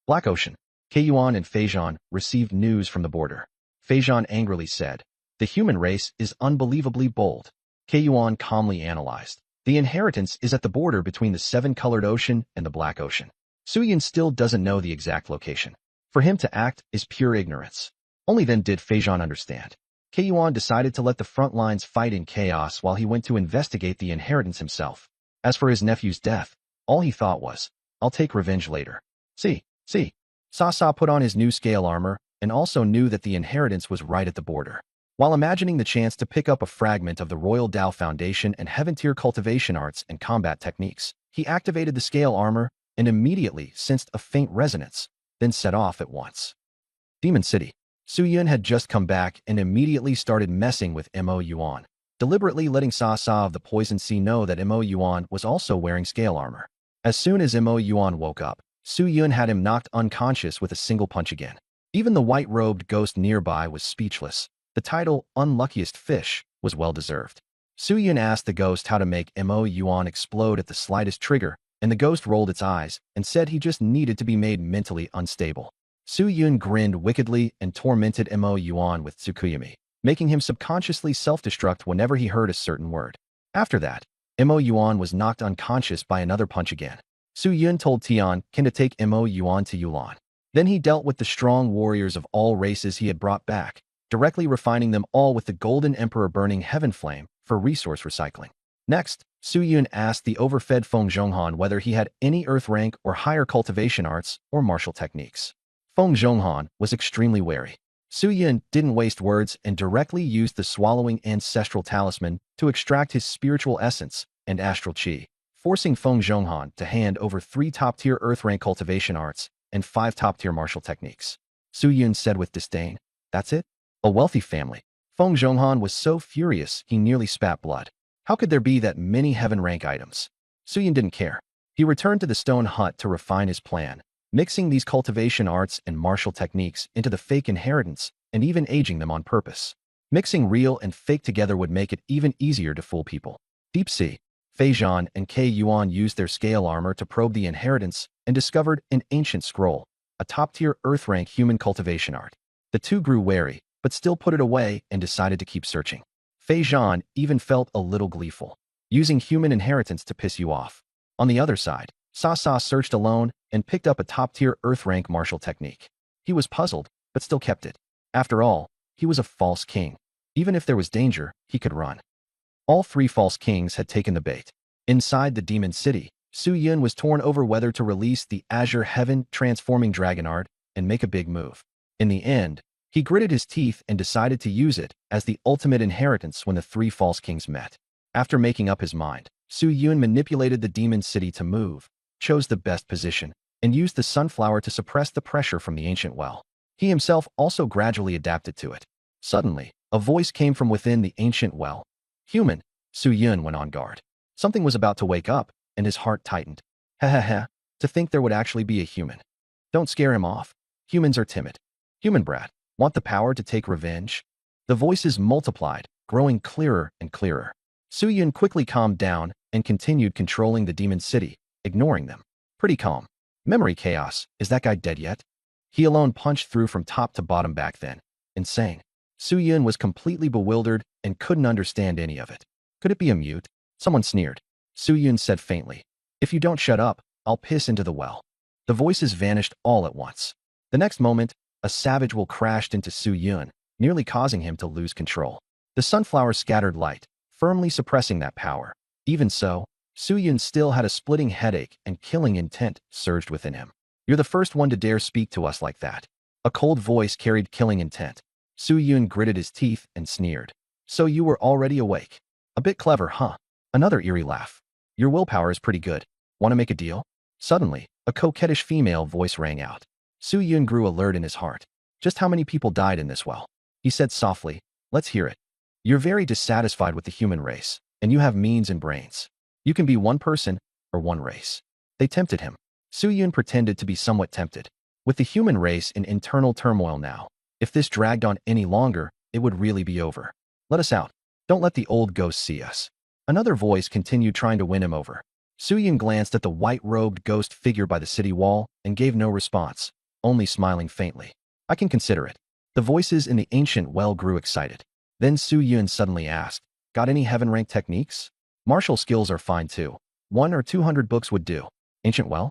Black Ocean. Yuan and Feijan received news from the border. Feijan angrily said, the human race is unbelievably bold. Yuan calmly analyzed. The inheritance is at the border between the seven-colored ocean and the Black Ocean. Su Yun still doesn't know the exact location. For him to act is pure ignorance. Only then did Feijan understand. Yuan decided to let the front lines fight in chaos while he went to investigate the inheritance himself. As for his nephew's death, all he thought was, I'll take revenge later. See. Sasa put on his new scale armor and also knew that the inheritance was right at the border. While imagining the chance to pick up a fragment of the Royal Dao Foundation and Heaven-tier cultivation arts and combat techniques, he activated the scale armor and immediately sensed a faint resonance, then set off at once. Demon City. Su Yun had just come back and immediately started messing with Mo Yuan, deliberately letting Sasa of the Poison Sea know that Mo Yuan was also wearing scale armor. As soon as Mo Yuan woke up, Su Yun had him knocked unconscious with a single punch again. Even the white-robed ghost nearby was speechless. The title, Unluckiest Fish, was well-deserved. Su Yun asked the ghost how to make Mo Yuan explode at the slightest trigger, and the ghost rolled its eyes and said he just needed to be made mentally unstable. Su Yun grinned wickedly and tormented Mo Yuan with Tsukuyami, making him subconsciously self-destruct whenever he heard a certain word. After that, Mo Yuan was knocked unconscious by another punch again. Su Yun told Tian Ken to take Mo Yuan to Yulan. Then he dealt with the strong warriors of all races he had brought back, directly refining them all with the Golden Emperor burning Heaven Flame for resource recycling. Next, Su Yun asked the overfed Feng Zhonghan whether he had any earth rank or higher cultivation arts or martial techniques. Feng Zhonghan was extremely wary. Su Yun didn't waste words and directly used the swallowing ancestral talisman to extract his spiritual essence and astral chi, forcing Feng Zhonghan to hand over 3 top-tier earth rank cultivation arts and 5 top-tier martial techniques. Su Yun said with disdain, That's it? A wealthy family. Feng Zhonghan was so furious he nearly spat blood. How could there be that many heaven rank items? Su Yun didn't care. He returned to the stone hut to refine his plan, mixing these cultivation arts and martial techniques into the fake inheritance and even aging them on purpose. Mixing real and fake together would make it even easier to fool people. Deep Sea. Feijan and Yuan used their scale armor to probe the inheritance and discovered an ancient scroll, a top-tier earth-rank human cultivation art. The two grew wary, but still put it away and decided to keep searching. Feijan even felt a little gleeful, using human inheritance to piss you off. On the other side, Sasa searched alone and picked up a top-tier earth-rank martial technique. He was puzzled, but still kept it. After all, he was a false king. Even if there was danger, he could run. All 3 false kings had taken the bait. Inside the Demon City, Su Yun was torn over whether to release the Azure Heaven transforming dragon art and make a big move. In the end, he gritted his teeth and decided to use it as the ultimate inheritance when the 3 false kings met. After making up his mind, Su Yun manipulated the Demon City to move, chose the best position, and used the sunflower to suppress the pressure from the ancient well. He himself also gradually adapted to it. Suddenly, a voice came from within the ancient well. Human, Su Yun went on guard. Something was about to wake up, and his heart tightened. Ha, to think there would actually be a human. Don't scare him off. Humans are timid. Human brat, want the power to take revenge? The voices multiplied, growing clearer and clearer. Su Yun quickly calmed down and continued controlling the Demon City, ignoring them. Pretty calm. Memory chaos, is that guy dead yet? He alone punched through from top to bottom back then. Insane. Su Yun was completely bewildered and couldn't understand any of it. Could it be a mute? Someone sneered. Su Yun said faintly, If you don't shut up, I'll piss into the well. The voices vanished all at once. The next moment, a savage will crashed into Su Yun, nearly causing him to lose control. The sunflower scattered light, firmly suppressing that power. Even so, Su Yun still had a splitting headache and killing intent surged within him. You're the first one to dare speak to us like that. A cold voice carried killing intent. Su Yun gritted his teeth and sneered. So you were already awake. A bit clever, huh? Another eerie laugh. Your willpower is pretty good. Want to make a deal? Suddenly, a coquettish female voice rang out. Su Yun grew alert in his heart. Just how many people died in this well? He said softly, let's hear it. You're very dissatisfied with the human race, and you have means and brains. You can be one person or one race. They tempted him. Su Yun pretended to be somewhat tempted. With the human race in internal turmoil now, if this dragged on any longer, it would really be over. Let us out. Don't let the old ghost see us. Another voice continued trying to win him over. Su Yun glanced at the white-robed ghost figure by the city wall and gave no response, only smiling faintly. I can consider it. The voices in the ancient well grew excited. Then Su Yun suddenly asked, got any heaven-rank techniques? Martial skills are fine too. 100 or 200 books would do. Ancient well?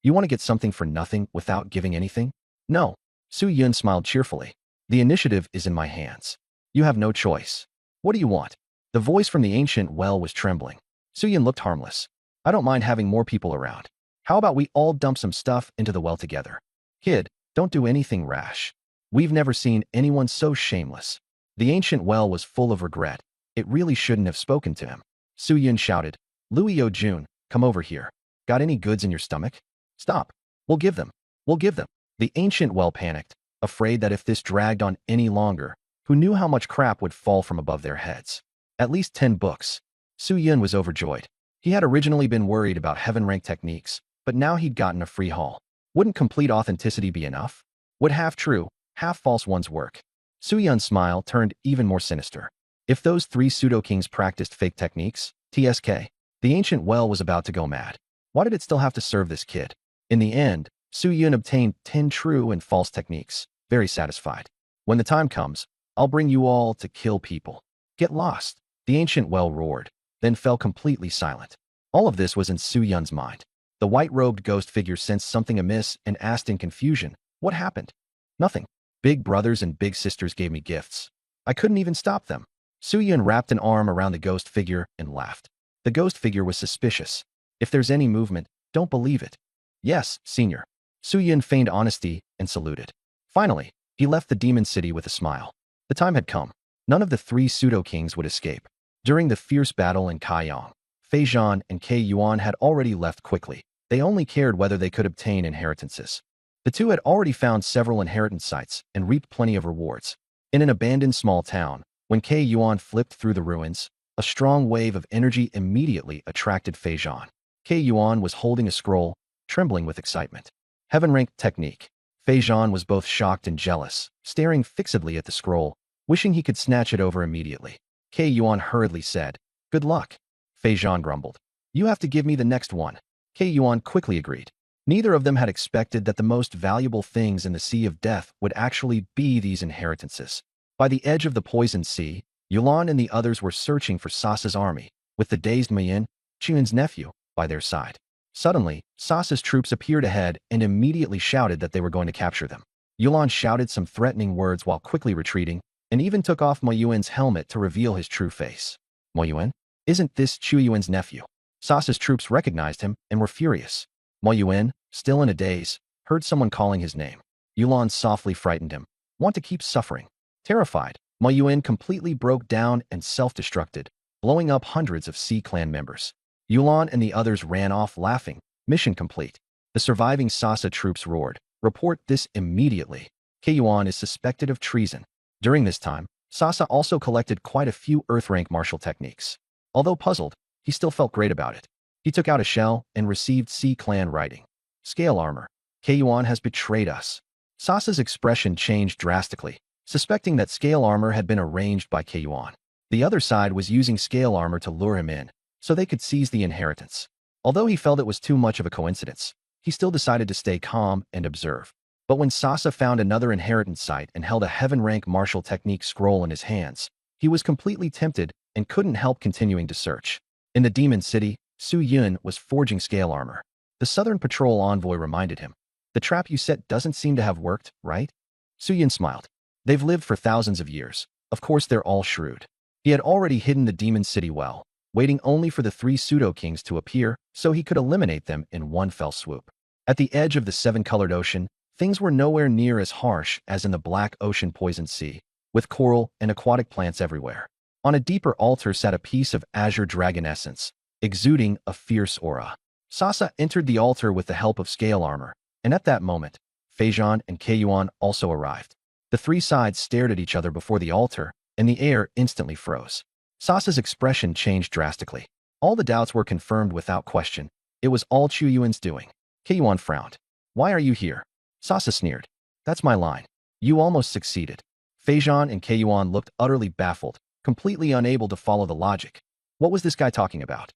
You want to get something for nothing without giving anything? No. Su Yun smiled cheerfully. The initiative is in my hands. You have no choice. What do you want? The voice from the ancient well was trembling. Su Yun looked harmless. I don't mind having more people around. How about we all dump some stuff into the well together? Kid, don't do anything rash. We've never seen anyone so shameless. The ancient well was full of regret. It really shouldn't have spoken to him. Su Yun shouted, Luo Jun, come over here. Got any goods in your stomach? Stop. We'll give them. We'll give them. The ancient well panicked, afraid that if this dragged on any longer, who knew how much crap would fall from above their heads? At least 10 books. Su Yun was overjoyed. He had originally been worried about heaven-rank techniques, but now he'd gotten a free haul. Wouldn't complete authenticity be enough? Would half-true, half-false ones work? Su Yun's smile turned even more sinister. If those 3 pseudo-kings practiced fake techniques, TSK, the ancient well was about to go mad. Why did it still have to serve this kid? In the end, Su Yun obtained 10 true and false techniques, very satisfied. When the time comes, I'll bring you all to kill people. Get lost. The ancient well roared, then fell completely silent. All of this was in Su Yun's mind. The white-robed ghost figure sensed something amiss and asked in confusion, what happened? Nothing. Big brothers and big sisters gave me gifts. I couldn't even stop them. Su Yun wrapped an arm around the ghost figure and laughed. The ghost figure was suspicious. If there's any movement, don't believe it. Yes, senior. Su Yun feigned honesty and saluted. Finally, he left the demon city with a smile. The time had come. None of the 3 pseudo-kings would escape. During the fierce battle in Kaiyang, Fei Zhan and Kei Yuan had already left quickly. They only cared whether they could obtain inheritances. The two had already found several inheritance sites and reaped plenty of rewards. In an abandoned small town, when Kei Yuan flipped through the ruins, a strong wave of energy immediately attracted Fei Zhan. Kei Yuan was holding a scroll, trembling with excitement. Heaven-rank technique. Fei Zhan was both shocked and jealous, staring fixedly at the scroll, wishing he could snatch it over immediately. Kei Yuan hurriedly said, good luck. Fei Zhan grumbled. You have to give me the next one. Kei Yuan quickly agreed. Neither of them had expected that the most valuable things in the Sea of Death would actually be these inheritances. By the edge of the poisoned sea, Yulan and the others were searching for Sasa's army, with the dazed Mian, Chun's nephew, by their side. Suddenly, Sasa's troops appeared ahead and immediately shouted that they were going to capture them. Yulan shouted some threatening words while quickly retreating, and even took off Mo Yuan's helmet to reveal his true face. Mo Yuan? Isn't this Chu Yuan's nephew? Sasa's troops recognized him and were furious. Mo Yuan, still in a daze, heard someone calling his name. Yulan softly frightened him. Want to keep suffering. Terrified, Mo Yuan completely broke down and self-destructed, blowing up hundreds of Sea Clan members. Yulan and the others ran off laughing. Mission complete. The surviving Sasa troops roared. Report this immediately. Kei Yuan is suspected of treason. During this time, Sasa also collected quite a few Earth-rank martial techniques. Although puzzled, he still felt great about it. He took out a shell and received Sea Clan writing. Scale armor. Kei Yuan has betrayed us. Sasa's expression changed drastically, suspecting that scale armor had been arranged by Kei Yuan. The other side was using scale armor to lure him in, so they could seize the inheritance. Although he felt it was too much of a coincidence, he still decided to stay calm and observe. But when Sasa found another inheritance site and held a heaven-rank martial technique scroll in his hands, he was completely tempted and couldn't help continuing to search. In the Demon City, Su Yun was forging scale armor. The Southern Patrol envoy reminded him, the trap you set doesn't seem to have worked, right? Su Yun smiled. They've lived for thousands of years. Of course they're all shrewd. He had already hidden the Demon City well, waiting only for the 3 pseudo-kings to appear so he could eliminate them in one fell swoop. At the edge of the 7-colored ocean, things were nowhere near as harsh as in the Black Ocean Poisoned Sea, with coral and aquatic plants everywhere. On a deeper altar sat a piece of azure dragon essence, exuding a fierce aura. Sasa entered the altar with the help of scale armor, and at that moment, Feijun and Keiyuan also arrived. The three sides stared at each other before the altar, and the air instantly froze. Sasa's expression changed drastically. All the doubts were confirmed without question. It was all Chu Yuan's doing. Keiyuan frowned. Why are you here? Sasa sneered. That's my line. You almost succeeded. Feijun and Keiyuan looked utterly baffled, completely unable to follow the logic. What was this guy talking about?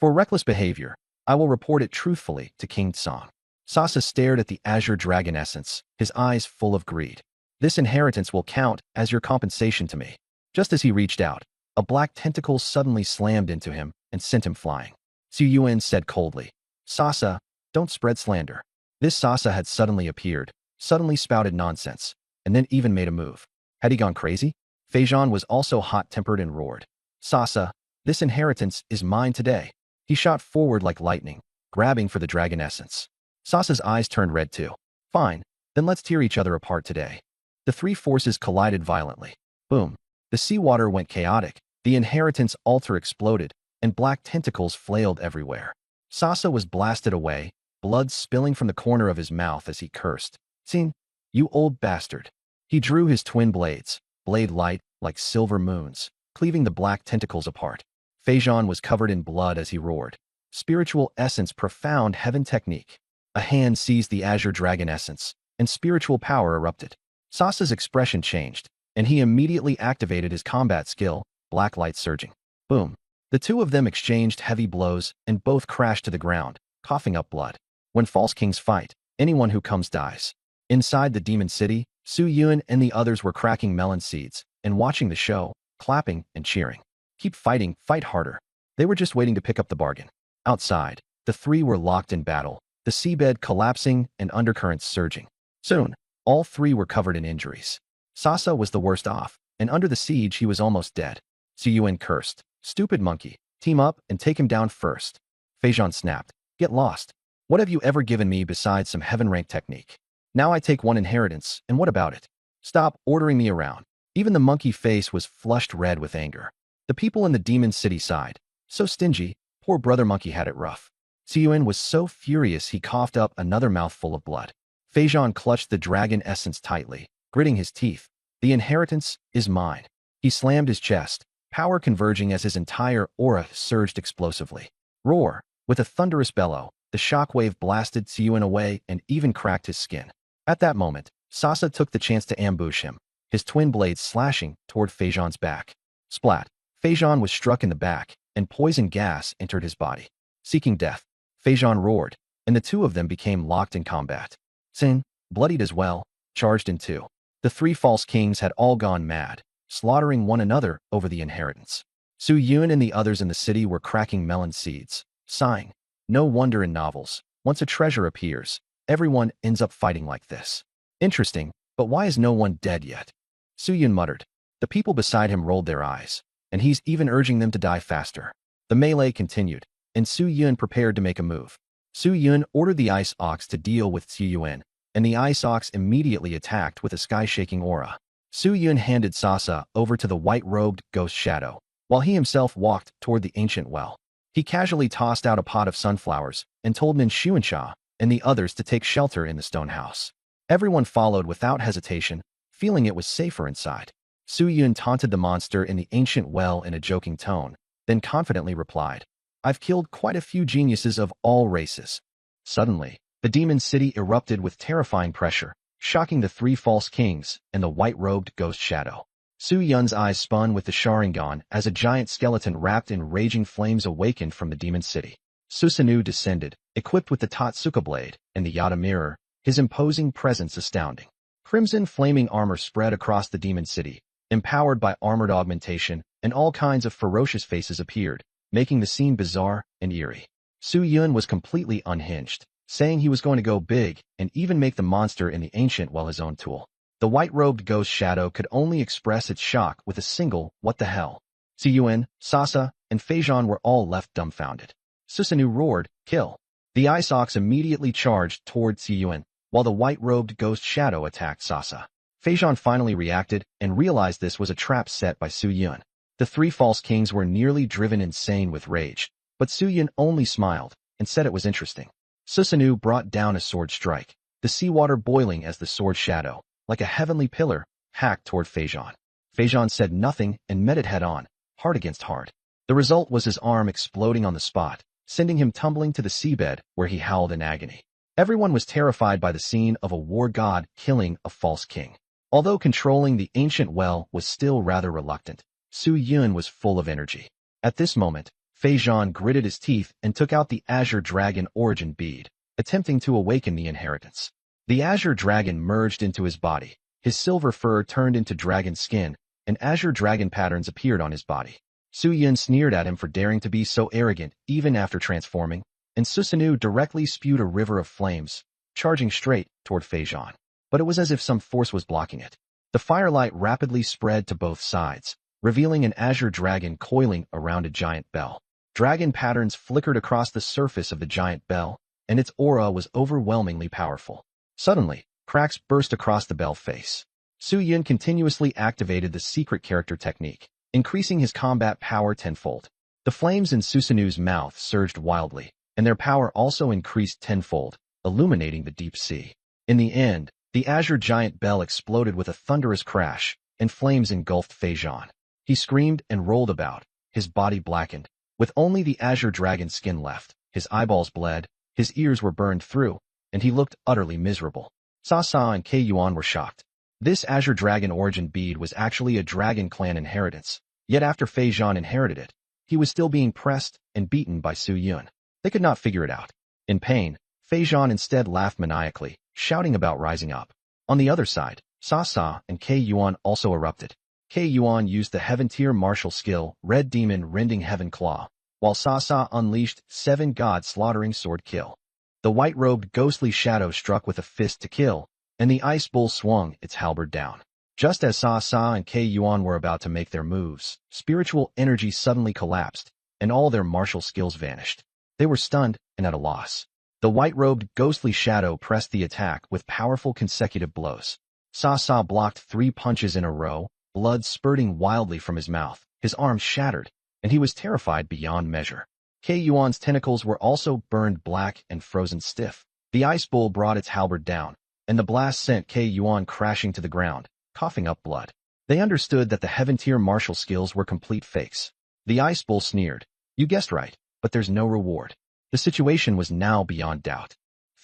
For reckless behavior, I will report it truthfully to King Tsang. Sasa stared at the azure dragon essence, his eyes full of greed. This inheritance will count as your compensation to me. Just as he reached out, a black tentacle suddenly slammed into him and sent him flying. Xu Yuan said coldly, Sasa, don't spread slander. This Sasa had suddenly appeared, suddenly spouted nonsense, and then even made a move. Had he gone crazy? Feijun was also hot-tempered and roared. Sasa, this inheritance is mine today. He shot forward like lightning, grabbing for the dragon essence. Sasa's eyes turned red too. Fine, then let's tear each other apart today. The three forces collided violently. Boom. The seawater went chaotic, the inheritance altar exploded, and black tentacles flailed everywhere. Sasa was blasted away, blood spilling from the corner of his mouth as he cursed. Xin, you old bastard. He drew his twin blades, blade light like silver moons, cleaving the black tentacles apart. Feijun was covered in blood as he roared. Spiritual essence, profound heaven technique. A hand seized the azure dragon essence, and spiritual power erupted. Sasa's expression changed, and he immediately activated his combat skill, black light surging. Boom. The two of them exchanged heavy blows, and both crashed to the ground, coughing up blood. When false kings fight, anyone who comes dies. Inside the demon city, Xu Yuan and the others were cracking melon seeds and watching the show, clapping and cheering. Keep fighting, fight harder. They were just waiting to pick up the bargain. Outside, the three were locked in battle, the seabed collapsing and undercurrents surging. Soon, all three were covered in injuries. Sasa was the worst off, and under the siege he was almost dead. Xu Yuan cursed. Stupid monkey, team up and take him down first. Feijun snapped. Get lost. What have you ever given me besides some heaven-rank technique? Now I take one inheritance, and what about it? Stop ordering me around. Even the monkey face was flushed red with anger. The people in the demon city sighed. So stingy, poor brother monkey had it rough. Xu Yuan was so furious he coughed up another mouthful of blood. Feijun clutched the dragon essence tightly, gritting his teeth. The inheritance is mine. He slammed his chest, power converging as his entire aura surged explosively. Roar! With a thunderous bellow, the shockwave blasted Xu Yuan away and even cracked his skin. At that moment, Sasa took the chance to ambush him, his twin blades slashing toward Feijun's back. Splat! Feijun was struck in the back, and poison gas entered his body. Seeking death, Feijun roared, and the two of them became locked in combat. Xin, bloodied as well, charged in two. The three false kings had all gone mad, slaughtering one another over the inheritance. Xu Yuan and the others in the city were cracking melon seeds, sighing. No wonder in novels, once a treasure appears, everyone ends up fighting like this. Interesting, but why is no one dead yet? Xu Yuan muttered. The people beside him rolled their eyes, and he's even urging them to die faster. The melee continued, and Xu Yuan prepared to make a move. Xu Yuan ordered the ice ox to deal with Xu Yuan, and the ice ox immediately attacked with a sky-shaking aura. Xu Yuan handed Sasa over to the white-robed ghost shadow, while he himself walked toward the ancient well. He casually tossed out a pot of sunflowers and told Nin Xuansha and the others to take shelter in the stone house. Everyone followed without hesitation, feeling it was safer inside. Xu Yuan taunted the monster in the ancient well in a joking tone, then confidently replied, I've killed quite a few geniuses of all races. Suddenly, the demon city erupted with terrifying pressure, shocking the three false kings and the white-robed ghost shadow. Xu Yun's eyes spun with the Sharingan as a giant skeleton wrapped in raging flames awakened from the demon city. Susanoo descended, equipped with the Tatsuka blade and the Yata mirror, his imposing presence astounding. Crimson flaming armor spread across the demon city, empowered by armored augmentation, and all kinds of ferocious faces appeared, making the scene bizarre and eerie. Xu Yun was completely unhinged, saying he was going to go big and even make the monster in the ancient well his own tool. The white-robed ghost shadow could only express its shock with a single, what the hell? Xu Yuan, Sasa, and Feijun were all left dumbfounded. Susanoo roared, kill. The ice ox immediately charged toward Xu Yuan, while the white-robed ghost shadow attacked Sasa. Feijun finally reacted and realized this was a trap set by Xu Yuan. The three false kings were nearly driven insane with rage, but Suyin only smiled and said it was interesting. Susanoo brought down a sword strike, the seawater boiling as the sword shadow, like a heavenly pillar, hacked toward Feijan. Feijan said nothing and met it head-on, hard against hard. The result was his arm exploding on the spot, sending him tumbling to the seabed where he howled in agony. Everyone was terrified by the scene of a war god killing a false king. Although controlling the ancient well was still rather reluctant, Su Yun was full of energy. At this moment, Feijan gritted his teeth and took out the Azure Dragon origin bead, attempting to awaken the inheritance. The Azure Dragon merged into his body, his silver fur turned into dragon skin, and Azure Dragon patterns appeared on his body. Su Yun sneered at him for daring to be so arrogant even after transforming, and Susanoo directly spewed a river of flames, charging straight toward Feijan. But it was as if some force was blocking it. The firelight rapidly spread to both sides, revealing an Azure Dragon coiling around a giant bell. Dragon patterns flickered across the surface of the giant bell, and its aura was overwhelmingly powerful. Suddenly, cracks burst across the bell face. Su Yun continuously activated the secret character technique, increasing his combat power tenfold. The flames in Susanoo's mouth surged wildly, and their power also increased tenfold, illuminating the deep sea. In the end, the Azure Giant Bell exploded with a thunderous crash, and flames engulfed Feijan. He screamed and rolled about, his body blackened, with only the Azure Dragon skin left. His eyeballs bled, his ears were burned through, and he looked utterly miserable. Sa and Yuan were shocked. This Azure Dragon origin bead was actually a Dragon Clan inheritance, yet after Feijan inherited it, he was still being pressed and beaten by Su Yun. They could not figure it out. In pain, Feijan instead laughed maniacally, shouting about rising up. On the other side, Sa and Yuan also erupted. Yuan used the Heaven-tier martial skill, Red Demon Rending Heaven Claw, while Sa unleashed 7 God-slaughtering sword kill. The white-robed ghostly shadow struck with a fist to kill, and the ice bull swung its halberd down. Just as Sa and Yuan were about to make their moves, spiritual energy suddenly collapsed, and all their martial skills vanished. They were stunned and at a loss. The white-robed ghostly shadow pressed the attack with powerful consecutive blows. Sa blocked 3 punches in a row, blood spurting wildly from his mouth, his arms shattered, and he was terrified beyond measure. Yuan's tentacles were also burned black and frozen stiff. The ice bull brought its halberd down, and the blast sent Yuan crashing to the ground, coughing up blood. They understood that the Heaven-tier martial skills were complete fakes. The ice bull sneered, "You guessed right, but there's no reward." The situation was now beyond doubt.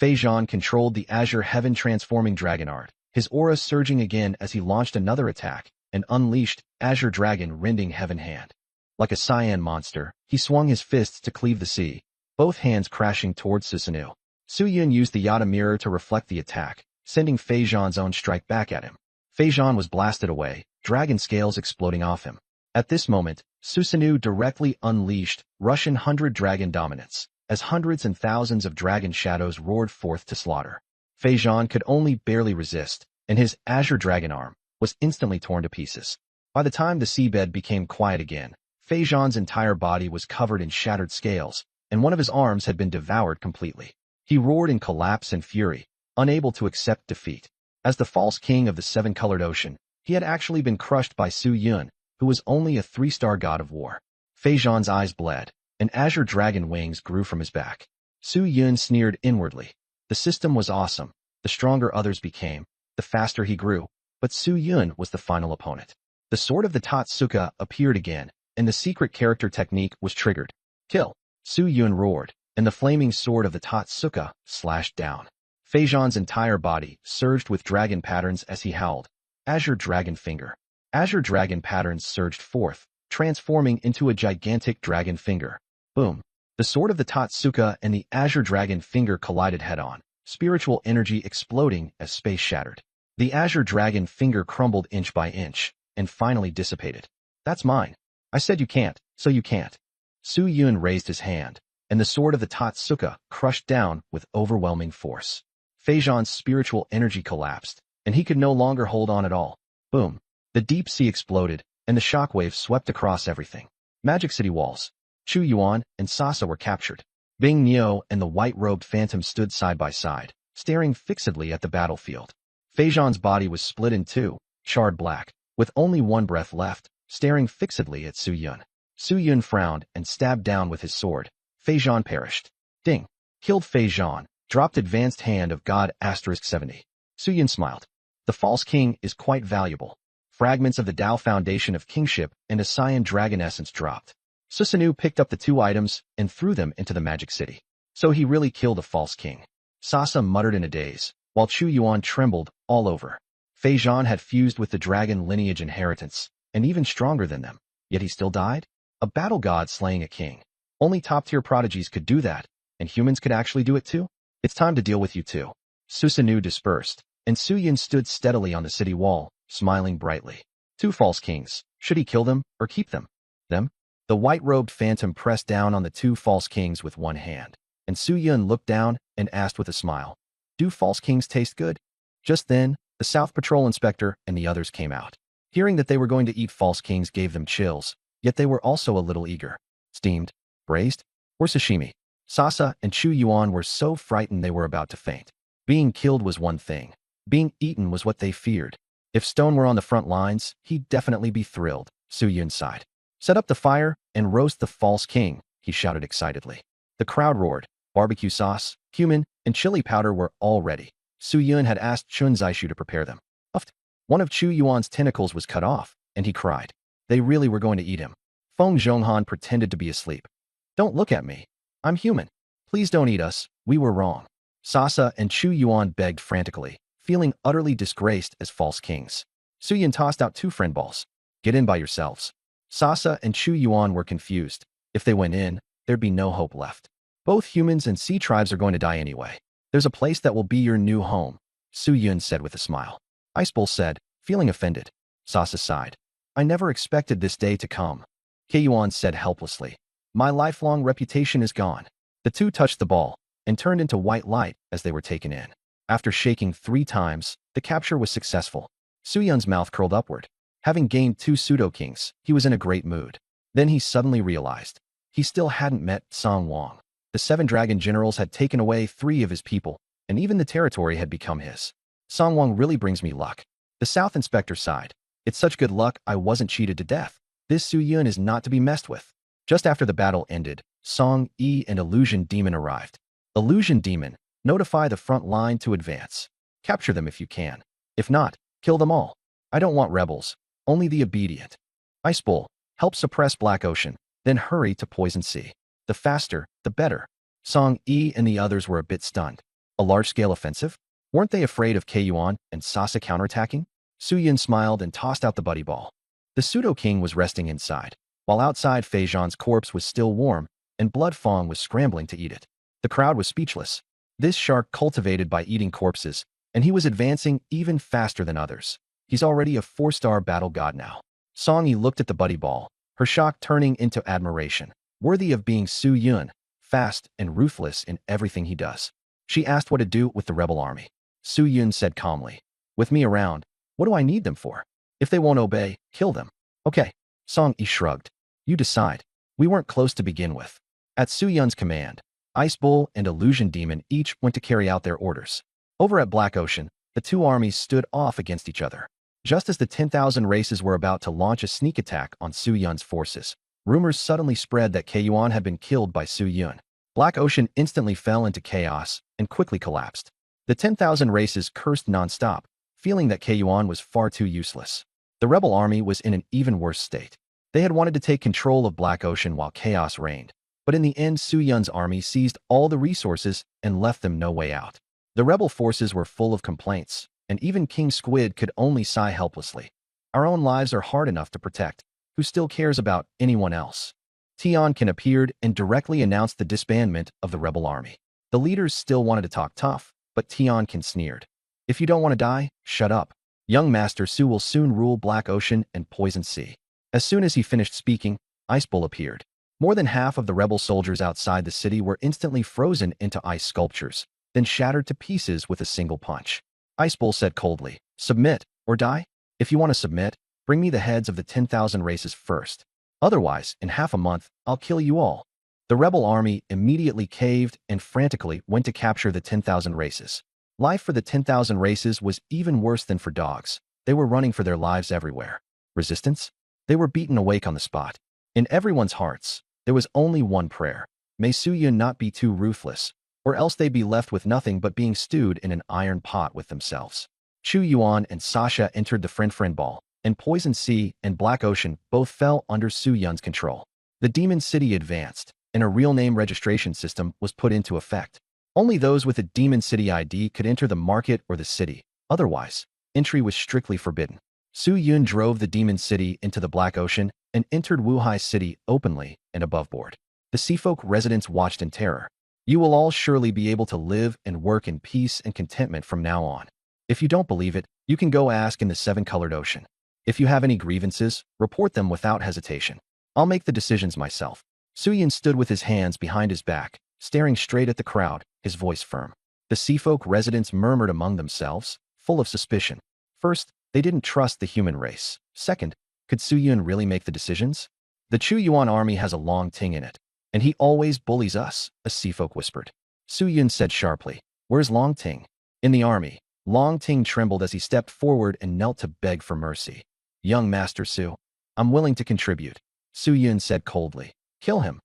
Feijan controlled the Azure Heaven transforming dragon art, his aura surging again as he launched another attack, and unleashed Azure Dragon Rending Heaven Hand. Like a cyan monster, he swung his fists to cleave the sea, both hands crashing towards Susanoo. Su Yun used the Yata mirror to reflect the attack, sending Feijan's own strike back at him. Feijan was blasted away, dragon scales exploding off him. At this moment, Susanoo directly unleashed Russian 100 Dragon Dominance, as hundreds and thousands of dragon shadows roared forth to slaughter. Feijan could only barely resist, and his Azure Dragon arm was instantly torn to pieces. By the time the seabed became quiet again, Feijan's entire body was covered in shattered scales, and one of his arms had been devoured completely. He roared in collapse and fury, unable to accept defeat. As the false king of the 7-colored ocean, he had actually been crushed by Su Yun, who was only a 3-star god of war. Feijan's eyes bled, and Azure Dragon wings grew from his back. Su Yun sneered inwardly. The system was awesome. The stronger others became, the faster he grew, but Su Yun was the final opponent. The sword of the Tatsuka appeared again, and the secret character technique was triggered. Kill! Su Yun roared, and the flaming sword of the Tatsuka slashed down. Feijan's entire body surged with dragon patterns as he howled. Azure Dragon Finger. Azure Dragon patterns surged forth, transforming into a gigantic dragon finger. Boom! The sword of the Tatsuka and the Azure Dragon Finger collided head-on, spiritual energy exploding as space shattered. The Azure Dragon Finger crumbled inch by inch, and finally dissipated. "That's mine. I said you can't, so you can't." Su Yun raised his hand, and the sword of the Tatsuka crushed down with overwhelming force. Feijan's spiritual energy collapsed, and he could no longer hold on at all. Boom! The deep sea exploded, and the shockwave swept across everything. Magic City walls. Chu Yuan and Sasa were captured. Bing Niu and the white-robed phantom stood side by side, staring fixedly at the battlefield. Feijan's body was split in two, charred black, with only one breath left, staring fixedly at Su Yun. Su Yun frowned and stabbed down with his sword. Fei Zhan perished. Ding. Killed Fei Zhan. Dropped advanced hand of God *70. Su Yun smiled. The false king is quite valuable. Fragments of the Tao foundation of kingship and a cyan dragon essence dropped. Susanoo picked up the two items and threw them into the magic city. So he really killed a false king. Sasa muttered in a daze, while Chu Yuan trembled all over. Fei Zhan had fused with the dragon lineage inheritance, and even stronger than them. Yet he still died? A battle god slaying a king. Only top-tier prodigies could do that, and humans could actually do it too? It's time to deal with you too. Susanoo dispersed, and Su Yun stood steadily on the city wall, smiling brightly. Two false kings. Should he kill them or keep them? Them? The white-robed phantom pressed down on the two false kings with one hand, and Su Yun looked down and asked with a smile, "Do false kings taste good?" Just then, the South Patrol inspector and the others came out. Hearing that they were going to eat false kings gave them chills, yet they were also a little eager. Steamed, braised, or sashimi. Sasa and Chu Yuan were so frightened they were about to faint. Being killed was one thing. Being eaten was what they feared. If Stone were on the front lines, he'd definitely be thrilled. Su Yun sighed. Set up the fire and roast the false king, he shouted excitedly. The crowd roared. Barbecue sauce, cumin, and chili powder were all ready. Su Yun had asked Chun Zaishu to prepare them. Uffed. One of Chu Yuan's tentacles was cut off, and he cried. They really were going to eat him. Feng Zhonghan pretended to be asleep. Don't look at me. I'm human. Please don't eat us. We were wrong. Sasa and Chu Yuan begged frantically, feeling utterly disgraced as false kings. Su Yun tossed out two friend balls. Get in by yourselves. Sasa and Chu Yuan were confused. If they went in, there'd be no hope left. Both humans and sea tribes are going to die anyway. There's a place that will be your new home, Su Yun said with a smile. Ice Bull said, feeling offended. Sasa sighed. I never expected this day to come. Yuan said helplessly. My lifelong reputation is gone. The two touched the ball and turned into white light as they were taken in. After shaking 3 times, the capture was successful. Su Yun's mouth curled upward. Having gained 2 pseudo-kings, he was in a great mood. Then he suddenly realized. He still hadn't met Song Wang. The 7 dragon generals had taken away 3 of his people, and even the territory had become his. Song Wang really brings me luck. The South Inspector sighed. It's such good luck I wasn't cheated to death. This Su Yun is not to be messed with. Just after the battle ended, Song Yi and Illusion Demon arrived. Illusion Demon, notify the front line to advance. Capture them if you can. If not, kill them all. I don't want rebels, only the obedient. Ice Bull, help suppress Black Ocean, then hurry to Poison Sea. The faster, the better. Song Yi and the others were a bit stunned. A large-scale offensive? Weren't they afraid of Yuan and Sasa counterattacking? Su Yun smiled and tossed out the buddy ball. The pseudo-king was resting inside, while outside Fei Zhan's corpse was still warm, and Blood Fong was scrambling to eat it. The crowd was speechless. This shark cultivated by eating corpses, and he was advancing even faster than others. He's already a 4-star battle god now. Song Yi looked at the buddy ball, her shock turning into admiration. Worthy of being Su Yun, fast and ruthless in everything he does. She asked what to do with the rebel army. Su Yun said calmly, with me around, what do I need them for? If they won't obey, kill them. Okay. Song Yi shrugged. You decide. We weren't close to begin with. At Su Yun's command, Ice Bull and Illusion Demon each went to carry out their orders. Over at Black Ocean, the two armies stood off against each other. Just as the 10,000 races were about to launch a sneak attack on Su Yun's forces, rumors suddenly spread that Yuan had been killed by Su Yun. Black Ocean instantly fell into chaos and quickly collapsed. The 10,000 races cursed nonstop, feeling that Yuan was far too useless. The rebel army was in an even worse state. They had wanted to take control of Black Ocean while chaos reigned, but in the end Su Yun's army seized all the resources and left them no way out. The rebel forces were full of complaints, and even King Squid could only sigh helplessly. Our own lives are hard enough to protect. Who still cares about anyone else? Tiankin appeared and directly announced the disbandment of the rebel army. The leaders still wanted to talk tough, but Tiankin sneered. If you don't want to die, shut up. Young Master Su will soon rule Black Ocean and Poison Sea. As soon as he finished speaking, Ice Bull appeared. More than half of the rebel soldiers outside the city were instantly frozen into ice sculptures, then shattered to pieces with a single punch. Ice Bull said coldly, submit or die? If you want to submit, bring me the heads of the 10,000 races first. Otherwise, in half a month, I'll kill you all. The rebel army immediately caved and frantically went to capture the 10,000 races. Life for the 10,000 races was even worse than for dogs. They were running for their lives everywhere. Resistance? They were beaten awake on the spot. In everyone's hearts, there was only one prayer. May Su Yun not be too ruthless, or else they'd be left with nothing but being stewed in an iron pot with themselves. Chu Yuan and Sasha entered the Friend Ball, and Poison Sea and Black Ocean both fell under Su Yun's control. The Demon City advanced, and a real name registration system was put into effect. Only those with a Demon City ID could enter the market or the city. Otherwise, entry was strictly forbidden. Su Yun drove the Demon City into the Black Ocean and entered Wuhai City openly and above board. The Seafolk residents watched in terror. You will all surely be able to live and work in peace and contentment from now on. If you don't believe it, you can go ask in the Seven-Colored Ocean. If you have any grievances, report them without hesitation. I'll make the decisions myself. Su Yun stood with his hands behind his back, staring straight at the crowd, his voice firm. The Seafolk residents murmured among themselves, full of suspicion. First, they didn't trust the human race. Second, could Su Yun really make the decisions? The Chu Yuan army has a Long Ting in it, and he always bullies us, a Seafolk whispered. Su Yun said sharply, "Where's Long Ting?" In the army. Long Ting trembled as he stepped forward and knelt to beg for mercy. "Young Master Su, I'm willing to contribute," Su Yun said coldly. "Kill him."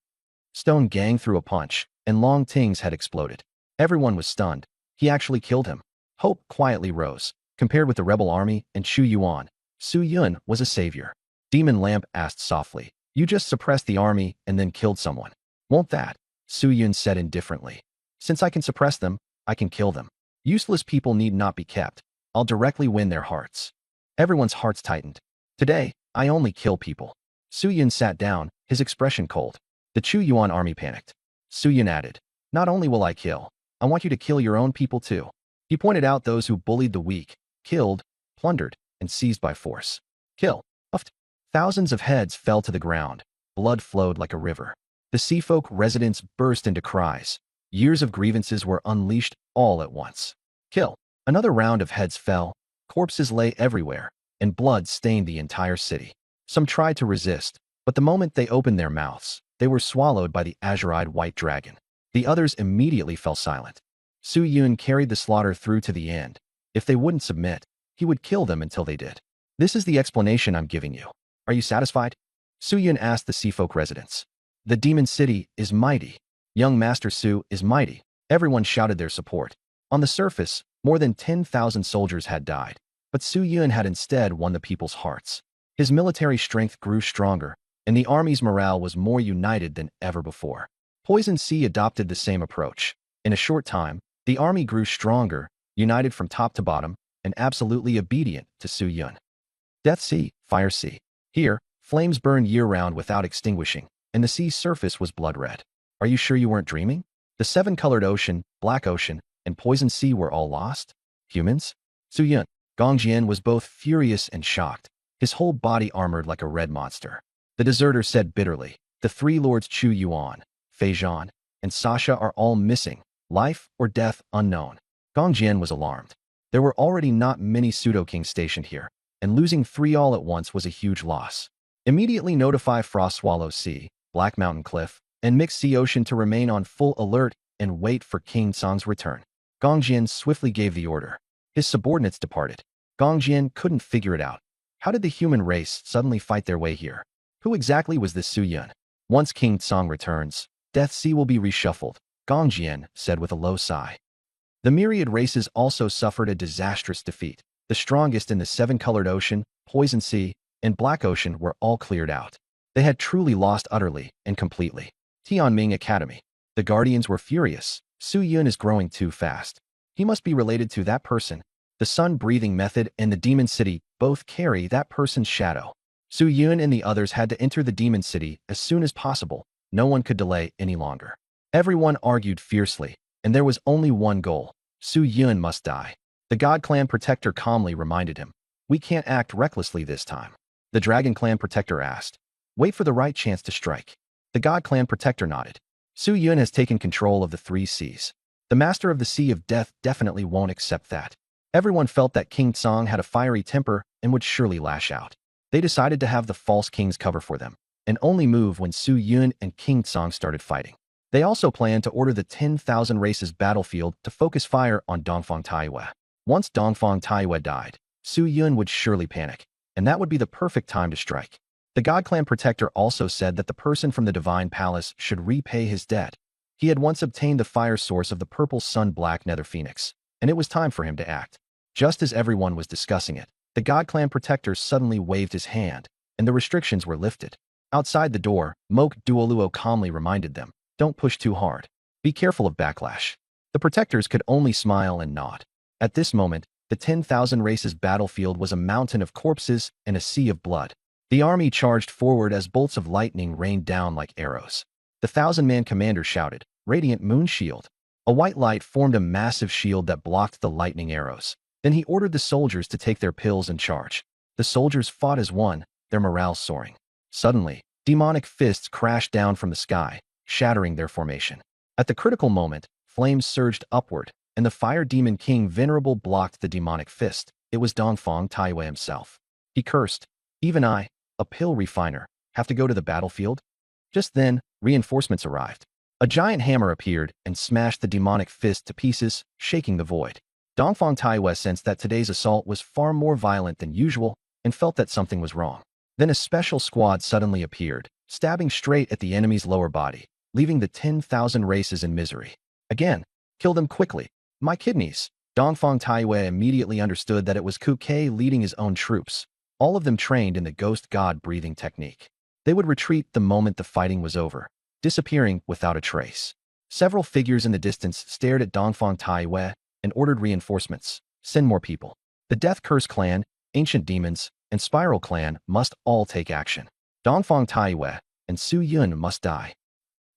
Stone Gang threw a punch, and Long Ting's head exploded. Everyone was stunned. He actually killed him. Hope quietly rose. Compared with the rebel army and Chu Yuan, Su Yun was a savior. Demon Lamp asked softly, "You just suppressed the army and then killed someone. Won't that?" Su Yun said indifferently. "Since I can suppress them, I can kill them. Useless people need not be kept. I'll directly win their hearts." Everyone's hearts tightened. "Today, I only kill people." Su Yun sat down, his expression cold. The Chu Yuan army panicked. Su Yun added, "Not only will I kill, I want you to kill your own people too." He pointed out those who bullied the weak, killed, plundered, and seized by force. Kill. Puffed. Thousands of heads fell to the ground. Blood flowed like a river. The Seafolk residents burst into cries. Years of grievances were unleashed all at once. Kill. Another round of heads fell. Corpses lay everywhere, and blood stained the entire city. Some tried to resist, but the moment they opened their mouths, they were swallowed by the azure-eyed white dragon. The others immediately fell silent. Su Yun carried the slaughter through to the end. If they wouldn't submit, he would kill them until they did. "This is the explanation I'm giving you. Are you satisfied?" Su Yun asked the Seafolk residents. "The Demon City is mighty. Young Master Su is mighty." Everyone shouted their support. On the surface, more than 10,000 soldiers had died, but Su Yun had instead won the people's hearts. His military strength grew stronger, and the army's morale was more united than ever before. Poison Sea adopted the same approach. In a short time, the army grew stronger, united from top to bottom, and absolutely obedient to Su Yun. Death Sea, Fire Sea. Here, flames burned year-round without extinguishing, and the sea's surface was blood-red. Are you sure you weren't dreaming? The Seven-Colored Ocean, Black Ocean, and Poison Sea were all lost? Humans? Su Yun. Gongjian was both furious and shocked, his whole body armored like a red monster. The deserter said bitterly, "The three lords Chu Yuan, Fei Zhan, and Sasha are all missing, life or death unknown." Gongjian was alarmed. There were already not many pseudo-kings stationed here, and losing three all at once was a huge loss. Immediately notify Frost Swallow Sea, Black Mountain Cliff, and Mixed Sea Ocean to remain on full alert and wait for King Song's return. Gongjian swiftly gave the order. His subordinates departed. Gongjian couldn't figure it out. How did the human race suddenly fight their way here? Who exactly was this Su Yun? Once King Song returns, Death Sea will be reshuffled, Gongjian said with a low sigh. The myriad races also suffered a disastrous defeat. The strongest in the Seven-Colored Ocean, Poison Sea, and Black Ocean were all cleared out. They had truly lost utterly and completely. Tianming Academy. The Guardians were furious. Su Yun is growing too fast. He must be related to that person. The sun-breathing method and the Demon City both carry that person's shadow. Su Yun and the others had to enter the Demon City as soon as possible. No one could delay any longer. Everyone argued fiercely, and there was only one goal. Su Yun must die. The God Clan Protector calmly reminded him, "We can't act recklessly this time." The Dragon Clan Protector asked, "Wait for the right chance to strike." The God Clan Protector nodded. Su Yun has taken control of the three seas. The Master of the Sea of Death definitely won't accept that. Everyone felt that King Song had a fiery temper and would surely lash out. They decided to have the false kings cover for them, and only move when Su Yun and King Song started fighting. They also planned to order the 10,000 races battlefield to focus fire on Dongfang Taiyue. Once Dongfang Taiyue died, Su Yun would surely panic, and that would be the perfect time to strike. The God Clan Protector also said that the person from the Divine Palace should repay his debt. He had once obtained the fire source of the purple sun black nether phoenix, and it was time for him to act. Just as everyone was discussing it, the God Clan Protector suddenly waved his hand, and the restrictions were lifted. Outside the door, Moke Duoluo calmly reminded them, "Don't push too hard. Be careful of backlash." The protectors could only smile and nod. At this moment, the 10,000 races battlefield was a mountain of corpses and a sea of blood. The army charged forward as bolts of lightning rained down like arrows. The 1,000-man commander shouted, "Radiant Moon Shield." A white light formed a massive shield that blocked the lightning arrows. Then he ordered the soldiers to take their pills and charge. The soldiers fought as one, their morale soaring. Suddenly, demonic fists crashed down from the sky, shattering their formation. At the critical moment, flames surged upward, and the Fire Demon King Venerable blocked the demonic fist. It was Dongfang Taiwei himself. He cursed, "Even I, a pill refiner, have to go to the battlefield?" Just then, reinforcements arrived. A giant hammer appeared and smashed the demonic fist to pieces, shaking the void. Dongfang Taiwei sensed that today's assault was far more violent than usual and felt that something was wrong. Then a special squad suddenly appeared, stabbing straight at the enemy's lower body, leaving the 10,000 races in misery. Again, "Kill them quickly. My kidneys." Dongfang Taiwei immediately understood that it was Ku Kei leading his own troops, all of them trained in the ghost god breathing technique. They would retreat the moment the fighting was over, disappearing without a trace. Several figures in the distance stared at Dongfang Taiwei and ordered reinforcements. "Send more people. The Death Curse Clan, Ancient Demons, and Spiral Clan must all take action. Dongfang Taiwei and Su Yun must die."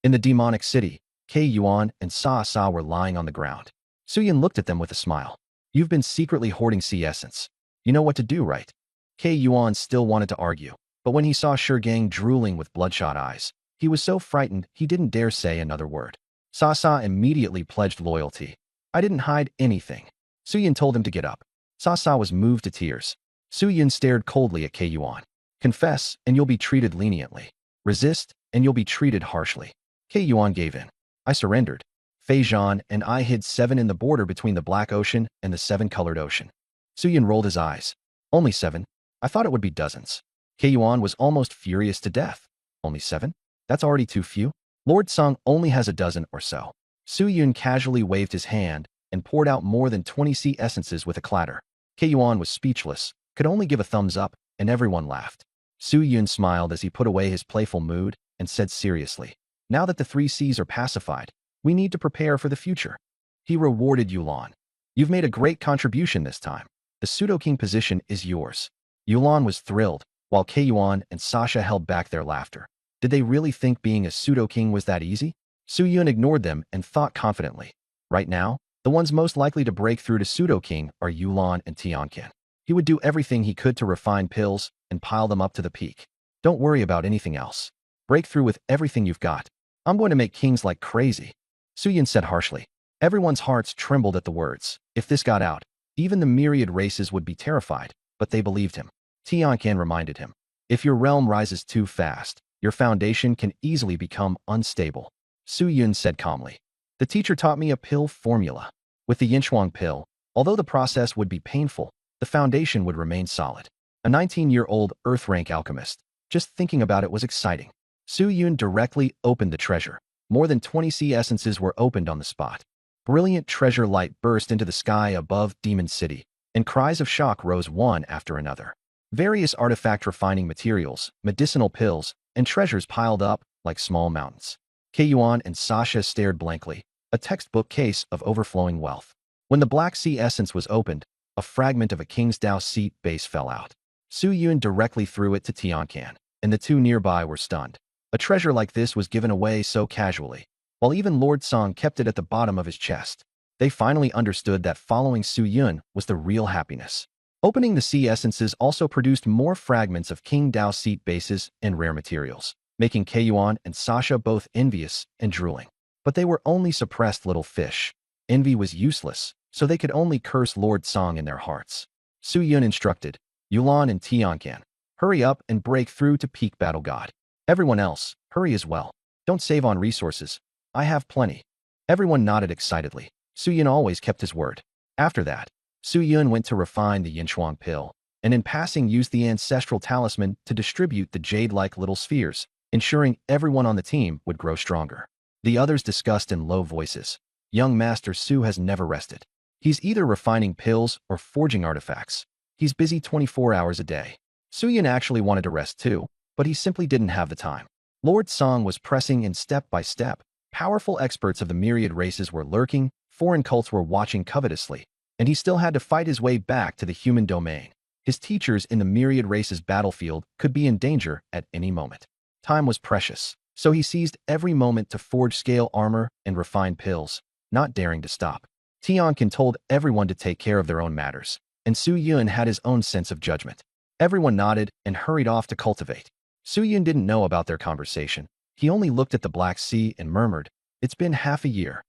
In the demonic city, Kei Yuan and Sa Sa were lying on the ground. Su Yun looked at them with a smile. "You've been secretly hoarding sea essence. You know what to do, right?" Kei Yuan still wanted to argue, but when he saw Gang drooling with bloodshot eyes, he was so frightened he didn't dare say another word. Sa Sa immediately pledged loyalty. "I didn't hide anything." Su Yun told him to get up. Sa Sa was moved to tears. Su Yun stared coldly at Kei Yuan. "Confess, and you'll be treated leniently. Resist, and you'll be treated harshly." Kei Yuan gave in. "I surrendered. Fei Zhan and I hid 7 in the border between the Black Ocean and the 7-colored ocean." Su Yun rolled his eyes. "Only 7? I thought it would be dozens." Kei Yuan was almost furious to death. "Only 7? That's already too few. Lord Sung only has a dozen or so." Su Yun casually waved his hand and poured out more than 20 sea essences with a clatter. Kei Yuan was speechless, could only give a thumbs up, and everyone laughed. Su Yun smiled as he put away his playful mood and said seriously, "Now that the 3 seas are pacified, we need to prepare for the future." He rewarded Yulan. "You've made a great contribution this time. The pseudo-king position is yours." Yulan was thrilled, while Kei Yuan and Sasha held back their laughter. Did they really think being a pseudo-king was that easy? Su Yun ignored them and thought confidently. Right now, the ones most likely to break through to pseudo-king are Yulan and Tianqian. He would do everything he could to refine pills and pile them up to the peak. "Don't worry about anything else. Break through with everything you've got. I'm going to make kings like crazy," Su Yun said harshly. Everyone's hearts trembled at the words. If this got out, even the myriad races would be terrified, but they believed him. Tianqian reminded him, "If your realm rises too fast, your foundation can easily become unstable." Su Yun said calmly, "The teacher taught me a pill formula. With the Yinchuang pill, although the process would be painful, the foundation would remain solid." A 19-year-old Earth-rank alchemist. Just thinking about it was exciting. Su Yun directly opened the treasure. More than 20 sea essences were opened on the spot. Brilliant treasure light burst into the sky above Demon City, and cries of shock rose one after another. Various artifact refining materials, medicinal pills, and treasures piled up like small mountains. Kei Yuan and Sasha stared blankly, a textbook case of overflowing wealth. When the Black Sea essence was opened, a fragment of a King's Dao seat base fell out. Su Yun directly threw it to Tianqian, and the 2 nearby were stunned. A treasure like this was given away so casually, while even Lord Song kept it at the bottom of his chest. They finally understood that following Su Yun was the real happiness. Opening the sea essences also produced more fragments of King Dao seat bases and rare materials, making Kei Yuan and Sasha both envious and drooling. But they were only suppressed little fish. Envy was useless, so they could only curse Lord Song in their hearts. Su Yun instructed, "Yulan and Tianqian, hurry up and break through to peak battle god. Everyone else, hurry as well. Don't save on resources. I have plenty." Everyone nodded excitedly. Su Yun always kept his word. After that, Su Yun went to refine the Yinchuang pill, and in passing used the ancestral talisman to distribute the jade-like little spheres, ensuring everyone on the team would grow stronger. The others discussed in low voices. Young Master Su has never rested. He's either refining pills or forging artifacts. He's busy 24 hours a day. Suyin actually wanted to rest too, but he simply didn't have the time. Lord Song was pressing in step by step. Powerful experts of the myriad races were lurking, foreign cults were watching covetously, and he still had to fight his way back to the human domain. His teachers in the myriad races battlefield could be in danger at any moment. Time was precious, so he seized every moment to forge scale armor and refine pills, not daring to stop. Tianqian told everyone to take care of their own matters, and Su Yun had his own sense of judgment. Everyone nodded and hurried off to cultivate. Su Yun didn't know about their conversation. He only looked at the Black Sea and murmured, "It's been half a year."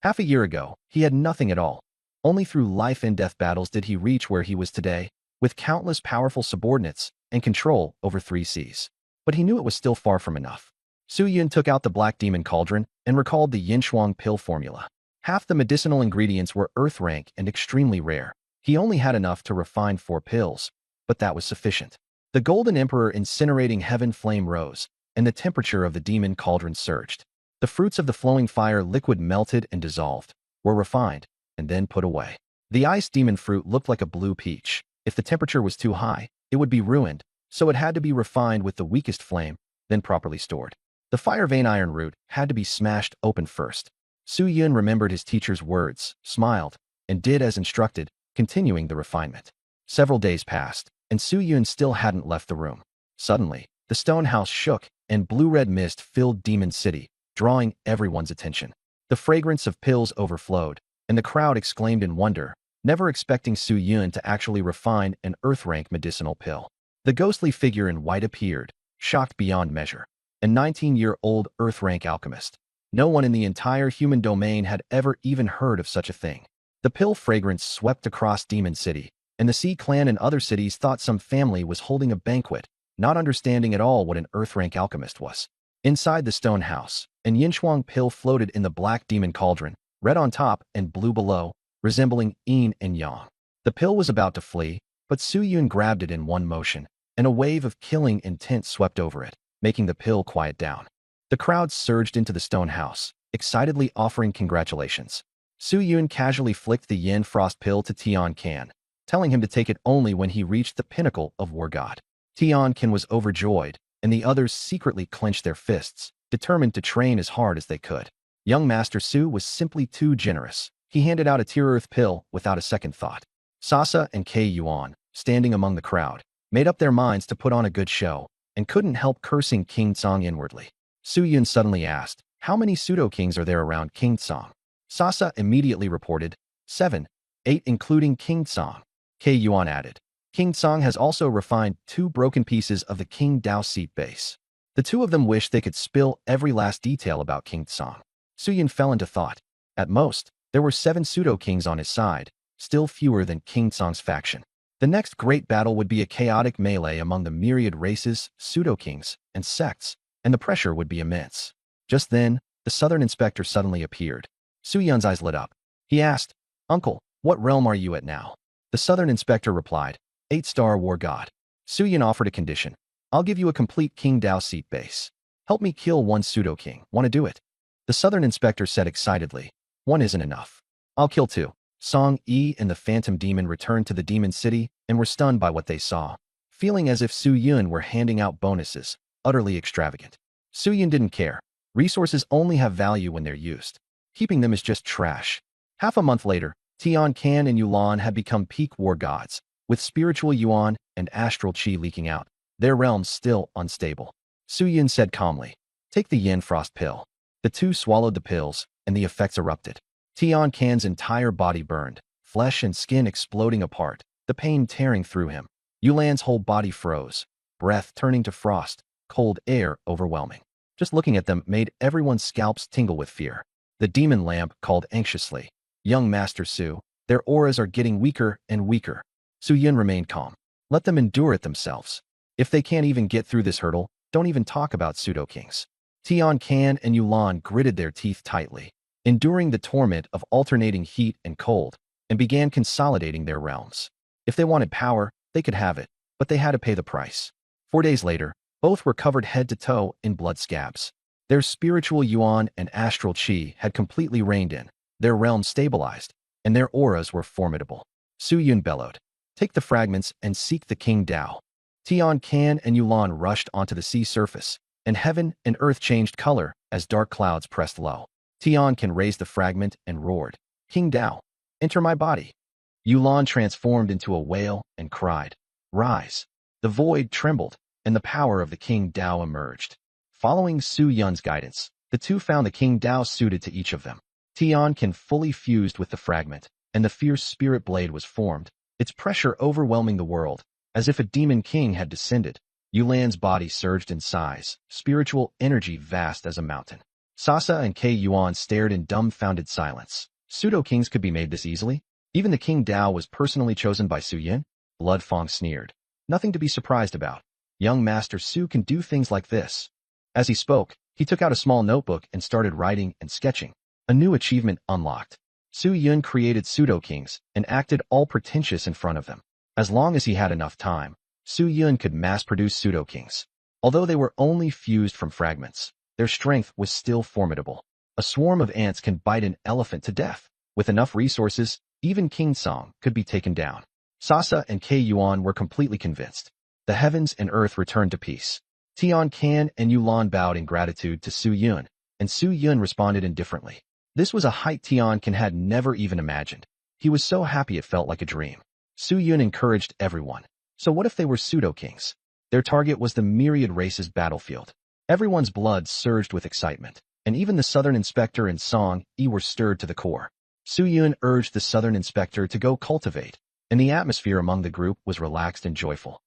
Half a year ago, he had nothing at all. Only through life and death battles did he reach where he was today, with countless powerful subordinates and control over 3 seas. But he knew it was still far from enough. Su Yun took out the Black Demon Cauldron and recalled the Yinshuang pill formula. Half the medicinal ingredients were earth rank and extremely rare. He only had enough to refine 4 pills, but that was sufficient. The Golden Emperor incinerating heaven flame rose, and the temperature of the demon cauldron surged. The fruits of the flowing fire liquid melted and dissolved, were refined, and then put away. The ice demon fruit looked like a blue peach. If the temperature was too high, it would be ruined, so it had to be refined with the weakest flame, then properly stored. The fire vein iron root had to be smashed open first. Su Yun remembered his teacher's words, smiled, and did as instructed, continuing the refinement. Several days passed, and Su Yun still hadn't left the room. Suddenly, the stone house shook, and blue-red mist filled Demon City, drawing everyone's attention. The fragrance of pills overflowed, and the crowd exclaimed in wonder, never expecting Su Yun to actually refine an earth-rank medicinal pill. The ghostly figure in white appeared, shocked beyond measure. A 19-year-old earth-rank alchemist. No one in the entire human domain had ever even heard of such a thing. The pill fragrance swept across Demon City, and the Sea Clan and other cities thought some family was holding a banquet, not understanding at all what an earth-rank alchemist was. Inside the stone house, an Yinshuang pill floated in the Black Demon Cauldron, red on top and blue below, resembling yin and yang. The pill was about to flee, but Su Yun grabbed it in one motion, and a wave of killing intent swept over it, making the pill quiet down. The crowd surged into the stone house, excitedly offering congratulations. Su Yun casually flicked the yin frost pill to Tianqian, telling him to take it only when he reached the pinnacle of War God. Tianqian was overjoyed, and the others secretly clenched their fists, determined to train as hard as they could. Young Master Su was simply too generous. He handed out a Tear Earth pill without a second thought. Sasa and Kei Yuan, standing among the crowd, made up their minds to put on a good show, and couldn't help cursing King Tsong inwardly. Su Yun suddenly asked, "How many pseudo-kings are there around King Tsong?" Sasa immediately reported, 7, 8 including King Tsong. Kei Yuan added, "King Tsong has also refined 2 broken pieces of the King Dao seat base." The two of them wished they could spill every last detail about King Tsong. Su Yun fell into thought. At most, there were 7 pseudo-kings on his side, still fewer than King Tsong's faction. The next great battle would be a chaotic melee among the myriad races, pseudo-kings, and sects, and the pressure would be immense. Just then, the southern inspector suddenly appeared. Su Yun's eyes lit up. He asked, "Uncle, what realm are you at now?" The southern inspector replied, 8-star War God. Su Yun offered a condition. "I'll give you a complete King Dao seat base. Help me kill 1 pseudo-king. Want to do it?" The southern inspector said excitedly, "1 isn't enough. I'll kill 2. Song Yi and the Phantom Demon returned to the Demon City and were stunned by what they saw, feeling as if Su Yun were handing out bonuses, utterly extravagant. Su Yun didn't care. Resources only have value when they're used. Keeping them is just trash. Half a month later, Tianqian and Yulan had become peak war gods, with spiritual yuan and astral qi leaking out, their realms still unstable. Su Yun said calmly, "Take the yin frost pill." The two swallowed the pills, and the effects erupted. Tianqian's entire body burned, flesh and skin exploding apart, the pain tearing through him. Yulan's whole body froze, breath turning to frost, cold air overwhelming. Just looking at them made everyone's scalps tingle with fear. The demon lamp called anxiously, "Young Master Su, their auras are getting weaker and weaker." Su Yun remained calm. Let them endure it themselves. If they can't even get through this hurdle, don't even talk about pseudo-kings. Tianqian and Yulan gritted their teeth tightly, enduring the torment of alternating heat and cold, and began consolidating their realms. If they wanted power, They could have it, but they had to pay the price. 4 days later, both were covered head to toe in blood scabs. Their spiritual yuan and astral qi had completely reined in, their realm stabilized, and their auras were formidable. Su Yun bellowed, "Take the fragments and seek the King Dao." Tian Can and Yulan rushed onto the sea surface, and heaven and earth changed color as dark clouds pressed low. Tian Can raised the fragment and roared, "King Dao, enter my body." Yulan transformed into a whale and cried, "Rise." The void trembled, and the power of the King Dao emerged. Following Su Yun's guidance, the two found the King Dao suited to each of them. Tian Can fully fused with the fragment, and the fierce spirit blade was formed, its pressure overwhelming the world, as if a demon king had descended. Yulan's body surged in size, spiritual energy vast as a mountain. Sasa and Kei Yuan stared in dumbfounded silence. Pseudo-kings could be made this easily? Even the King Dao was personally chosen by Su Yun? Blood Fong sneered. Nothing to be surprised about. Young Master Su can do things like this. As he spoke, he took out a small notebook and started writing and sketching. A new achievement unlocked. Su Yun created pseudo-kings and acted all pretentious in front of them. As long as he had enough time, Su Yun could mass-produce pseudo-kings. Although they were only fused from fragments, their strength was still formidable. A swarm of ants can bite an elephant to death. With enough resources, even King Song could be taken down. Sasa and Kei Yuan were completely convinced. The heavens and earth returned to peace. Tian Can and Yulan bowed in gratitude to Su Yun, and Su Yun responded indifferently. This was a height Tian Can had never even imagined. He was so happy it felt like a dream. Su Yun encouraged everyone. So what if they were pseudo-kings? Their target was the myriad races battlefield. Everyone's blood surged with excitement, and even the Southern Inspector and Song Yi were stirred to the core. Su Yun urged the Southern Inspector to go cultivate, and the atmosphere among the group was relaxed and joyful.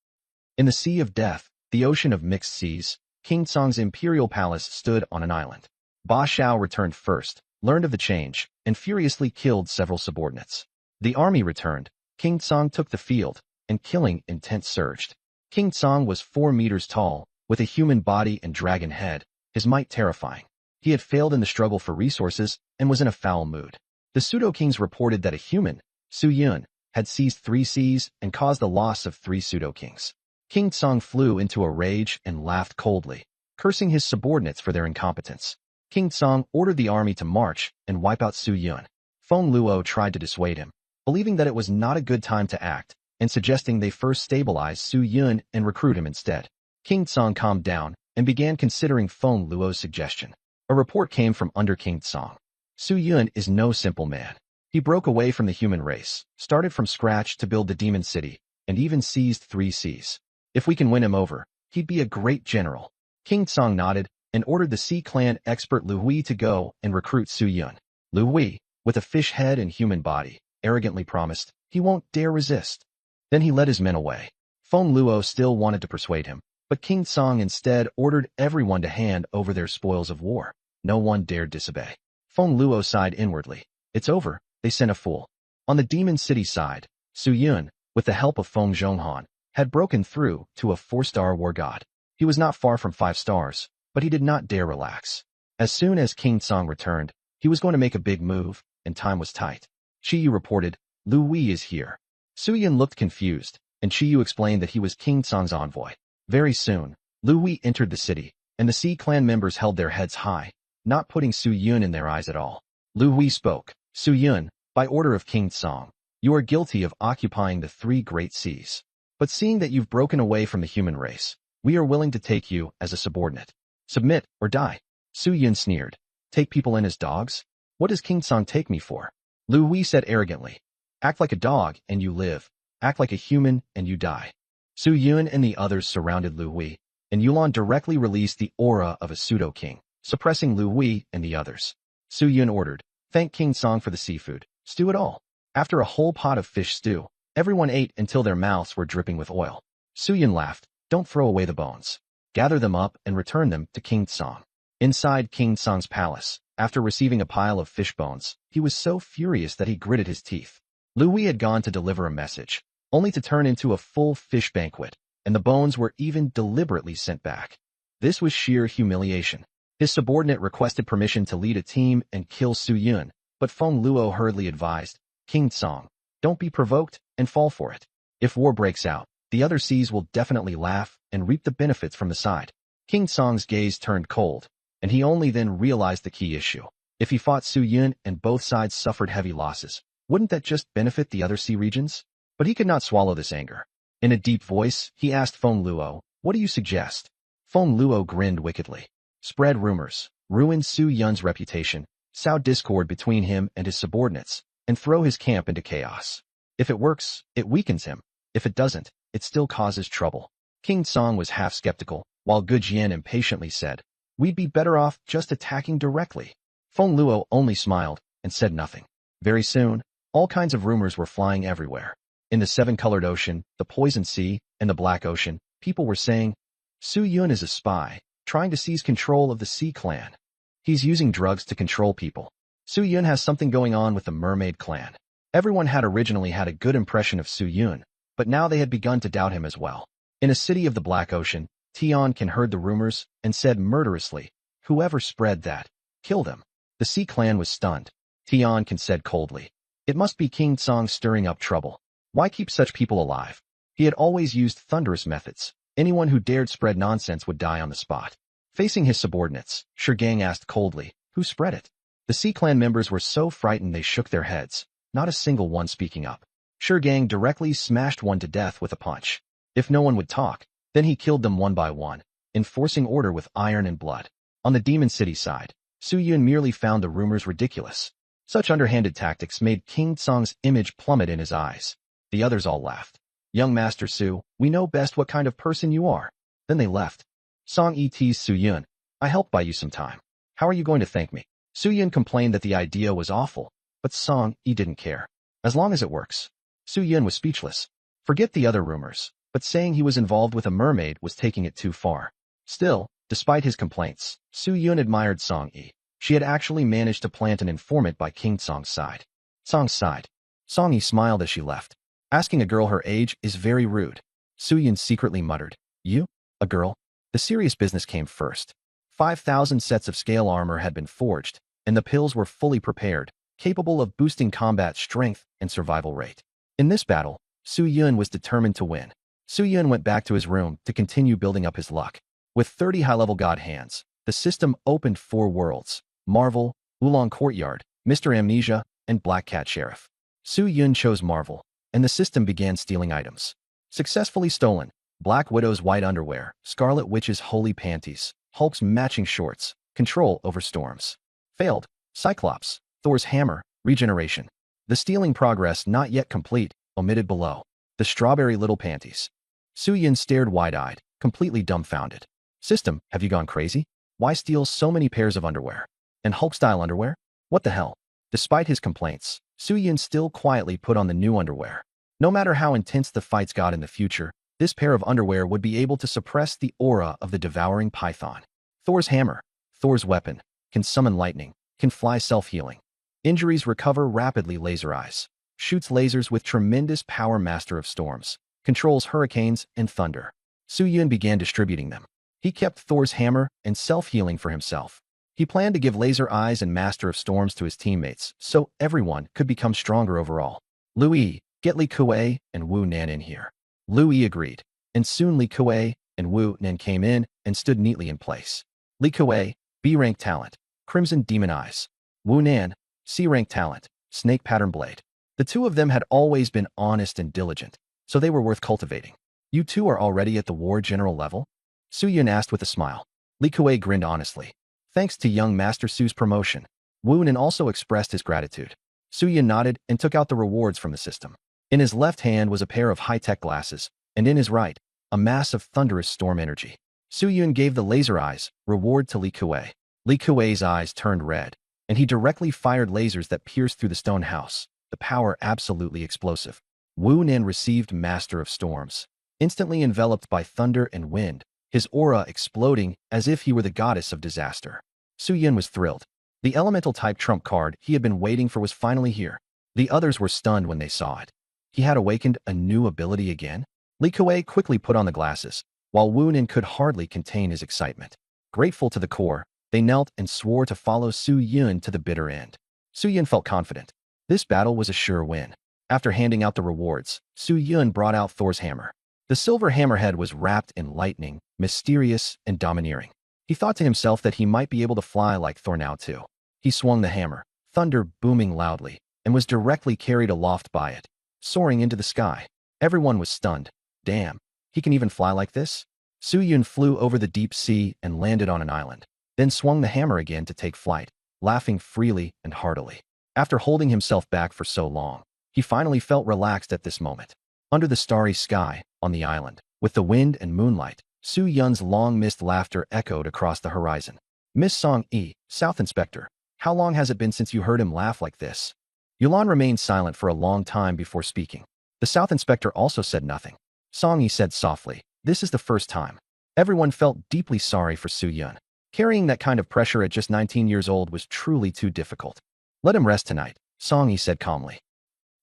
In the Sea of Death, the ocean of mixed seas, King Song's imperial palace stood on an island. Ba Xiao returned first, learned of the change, and furiously killed several subordinates. The army returned. King Song took the field, and killing intent surged. King Song was 4 meters tall, with a human body and dragon head, his might terrifying. He had failed in the struggle for resources and was in a foul mood. The pseudo-kings reported that a human, Su Yun, had seized 3 seas and caused the loss of 3 pseudo-kings. King Song flew into a rage and laughed coldly, cursing his subordinates for their incompetence. King Song ordered the army to march and wipe out Su Yun. Feng Luo tried to dissuade him, believing that it was not a good time to act, and suggesting they first stabilize Su Yun and recruit him instead. King Song calmed down and began considering Feng Luo's suggestion. A report came from under King Song. Su Yun is no simple man. He broke away from the human race, started from scratch to build the demon city, and even seized 3 seas. If we can win him over, he'd be a great general. King Song nodded and ordered the Sea Clan expert Lu Hui to go and recruit Su Yun. Lu Hui, with a fish head and human body, arrogantly promised he won't dare resist. Then he led his men away. Feng Luo still wanted to persuade him, but King Song instead ordered everyone to hand over their spoils of war. No one dared disobey. Feng Luo sighed inwardly. It's over, they sent a fool. On the demon city side, Su Yun, with the help of Feng Zhonghan, had broken through to a 4-star war god. He was not far from 5 stars, but he did not dare relax. As soon as King Song returned, he was going to make a big move, and time was tight. Shiyu reported, Lu Hui is here. Su Yun looked confused, and Shiyu explained that he was King Song's envoy. Very soon, Lu Hui entered the city, and the Sea Clan members held their heads high, not putting Su Yun in their eyes at all. Lu Hui spoke. Su Yun, by order of King Song, you are guilty of occupying the 3 great seas. But seeing that you've broken away from the human race, we are willing to take you as a subordinate. Submit or die. Su Yun sneered. Take people in as dogs? What does King Song take me for? Lu Hui said arrogantly. Act like a dog and you live. Act like a human and you die. Su Yun and the others surrounded Lu Hui, and Yulan directly released the aura of a pseudo-king, suppressing Lu Hui and the others. Su Yun ordered, thank King Song for the seafood. Stew it all. After a whole pot of fish stew, everyone ate until their mouths were dripping with oil. Su Yun laughed, don't throw away the bones. Gather them up and return them to King Song. Inside King Song's palace, after receiving a pile of fish bones, he was so furious that he gritted his teeth. Lu Hui had gone to deliver a message, only to turn into a full fish banquet, and the bones were even deliberately sent back. This was sheer humiliation. His subordinate requested permission to lead a team and kill Su Yun, but Feng Luo hurriedly advised, King Song, don't be provoked and fall for it. If war breaks out, The other Cs will definitely laugh and reap the benefits from the side. King Song's gaze turned cold, and he only then realized the key issue. If he fought Su Yun and both sides suffered heavy losses, wouldn't that just benefit the other C regions? But he could not swallow this anger. In a deep voice, he asked Feng Luo, "What do you suggest?" Feng Luo grinned wickedly. "Spread rumors, ruin Su Yun's reputation, sow discord between him and his subordinates, and throw his camp into chaos. If it works, it weakens him. If it doesn't, it still causes trouble." King Song was half skeptical, while Gu Jian impatiently said, "We'd be better off just attacking directly." Feng Luo only smiled and said nothing. Very soon, all kinds of rumors were flying everywhere. In the seven-colored ocean, the poison sea, and the black ocean, people were saying, "Su Yun is a spy, trying to seize control of the Sea clan. He's using drugs to control people. Su Yun has something going on with the Mermaid clan." Everyone had originally had a good impression of Su Yun, but now they had begun to doubt him as well. In a city of the Black Ocean, Tiankin heard the rumors and said murderously, "Whoever spread that, kill them." The Sea clan was stunned. Tiankin said coldly, "It must be King Song stirring up trouble. Why keep such people alive?" He had always used thunderous methods. Anyone who dared spread nonsense would die on the spot. Facing his subordinates, Shigang asked coldly, "Who spread it?" The Sea clan members were so frightened they shook their heads, not a single one speaking up. Shigang directly smashed one to death with a punch. If no one would talk, then he killed them one by one, enforcing order with iron and blood. On the Demon City side, Su Yun merely found the rumors ridiculous. Such underhanded tactics made King Song's image plummet in his eyes. The others all laughed. "Young Master Su, we know best what kind of person you are." Then they left. Song teased Su Yun, "I helped buy you some time. How are you going to thank me?" Su Yun complained that the idea was awful, but Song didn't care. As long as it works. Su Yun was speechless. Forget the other rumors, but saying he was involved with a mermaid was taking it too far. Still, despite his complaints, Su Yun admired Song Yi. She had actually managed to plant an informant by King Song's side. Song sighed. Song Yi smiled as she left. "Asking a girl her age is very rude." Su Yun secretly muttered, "You? A girl?" The serious business came first. 5,000 sets of scale armor had been forged, and the pills were fully prepared, capable of boosting combat strength and survival rate. In this battle, Su Yun was determined to win. Su Yun went back to his room to continue building up his luck. With 30 high-level god hands, the system opened 4 worlds: Marvel, Oolong Courtyard, Mr. Amnesia, and Black Cat Sheriff. Su Yun chose Marvel, and the system began stealing items. Successfully stolen: Black Widow's white underwear, Scarlet Witch's holy panties, Hulk's matching shorts, control over storms. Failed: Cyclops, Thor's hammer, regeneration. The stealing progress not yet complete, omitted below. The strawberry little panties. Su Yun stared wide-eyed, completely dumbfounded. "System, have you gone crazy? Why steal so many pairs of underwear? And Hulk-style underwear? What the hell?" Despite his complaints, Su Yun still quietly put on the new underwear. No matter how intense the fights got in the future, this pair of underwear would be able to suppress the aura of the devouring python. Thor's hammer, Thor's weapon, can summon lightning, can fly self-healing. Injuries recover rapidly. Laser eyes. Shoots lasers with tremendous power. Master of storms. Controls hurricanes and thunder. Su Yun began distributing them. He kept Thor's hammer and self-healing for himself. He planned to give laser eyes and Master of Storms to his teammates, so everyone could become stronger overall. "Lu Yi, get Li Kuei and Wu Nan in here." Lu Yi agreed, and soon Li Kuei and Wu Nan came in and stood neatly in place. Li Kuei, B-rank talent, Crimson Demon Eyes. Wu Nan, C-rank talent, Snake Pattern Blade. The two of them had always been honest and diligent, so they were worth cultivating. "You two are already at the War General level?" Su Yun asked with a smile. Li Kuei grinned honestly. Thanks to young Master Su's promotion. Wu Nan also expressed his gratitude. Su Yun nodded and took out the rewards from the system. In his left hand was a pair of high-tech glasses, and in his right, a mass of thunderous storm energy. Su Yun gave the laser eyes reward to Li Kuei. Li Kuei's eyes turned red, and he directly fired lasers that pierced through the stone house, the power absolutely explosive. Wu Nan received Master of Storms, instantly enveloped by thunder and wind, his aura exploding as if he were the goddess of disaster. Su Yun was thrilled. The elemental-type trump card he had been waiting for was finally here. The others were stunned when they saw it. He had awakened a new ability again? Li Kuei quickly put on the glasses, while Wu Nan could hardly contain his excitement. Grateful to the core, they knelt and swore to follow Su Yun to the bitter end. Su Yun felt confident. This battle was a sure win. After handing out the rewards, Su Yun brought out Thor's hammer. The silver hammerhead was wrapped in lightning, mysterious and domineering. He thought to himself that he might be able to fly like Thor now too. He swung the hammer, thunder booming loudly, and was directly carried aloft by it, soaring into the sky. Everyone was stunned. Damn, he can even fly like this? Su Yun flew over the deep sea and landed on an island, then swung the hammer again to take flight, laughing freely and heartily. After holding himself back for so long, he finally felt relaxed at this moment. Under the starry sky, on the island, with the wind and moonlight, Su Yun's long-missed laughter echoed across the horizon. Miss Song-yi, South Inspector, how long has it been since you heard him laugh like this? Yulan remained silent for a long time before speaking. The South Inspector also said nothing. Song-yi said softly, this is the first time. Everyone felt deeply sorry for Su Yun. Carrying that kind of pressure at just 19 years old was truly too difficult. Let him rest tonight, Song-yi said calmly.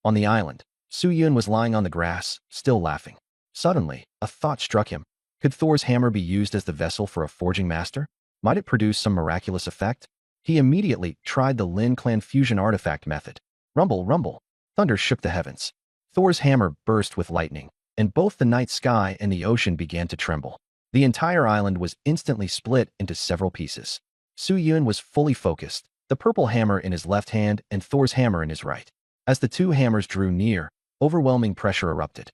On the island, Su Yun was lying on the grass, still laughing. Suddenly, a thought struck him. Could Thor's hammer be used as the vessel for a forging master? Might it produce some miraculous effect? He immediately tried the Lin Clan fusion artifact method. Rumble, rumble. Thunder shook the heavens. Thor's hammer burst with lightning, and both the night sky and the ocean began to tremble. The entire island was instantly split into several pieces. Su Yun was fully focused, the purple hammer in his left hand and Thor's hammer in his right. As the two hammers drew near, overwhelming pressure erupted.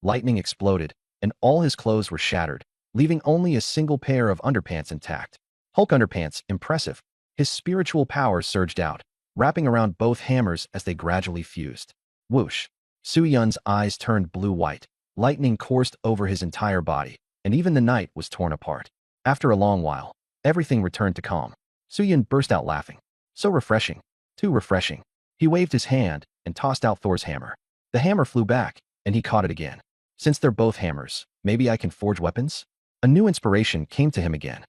Lightning exploded, and all his clothes were shattered, leaving only a single pair of underpants intact. Hulk underpants, impressive. His spiritual power surged out, wrapping around both hammers as they gradually fused. Whoosh! Su Yun's eyes turned blue-white. Lightning coursed over his entire body, and even the night was torn apart. After a long while, everything returned to calm. Su Yun burst out laughing. So refreshing. Too refreshing. He waved his hand and tossed out Thor's hammer. The hammer flew back, and he caught it again. Since they're both hammers, maybe I can forge weapons? A new inspiration came to him again.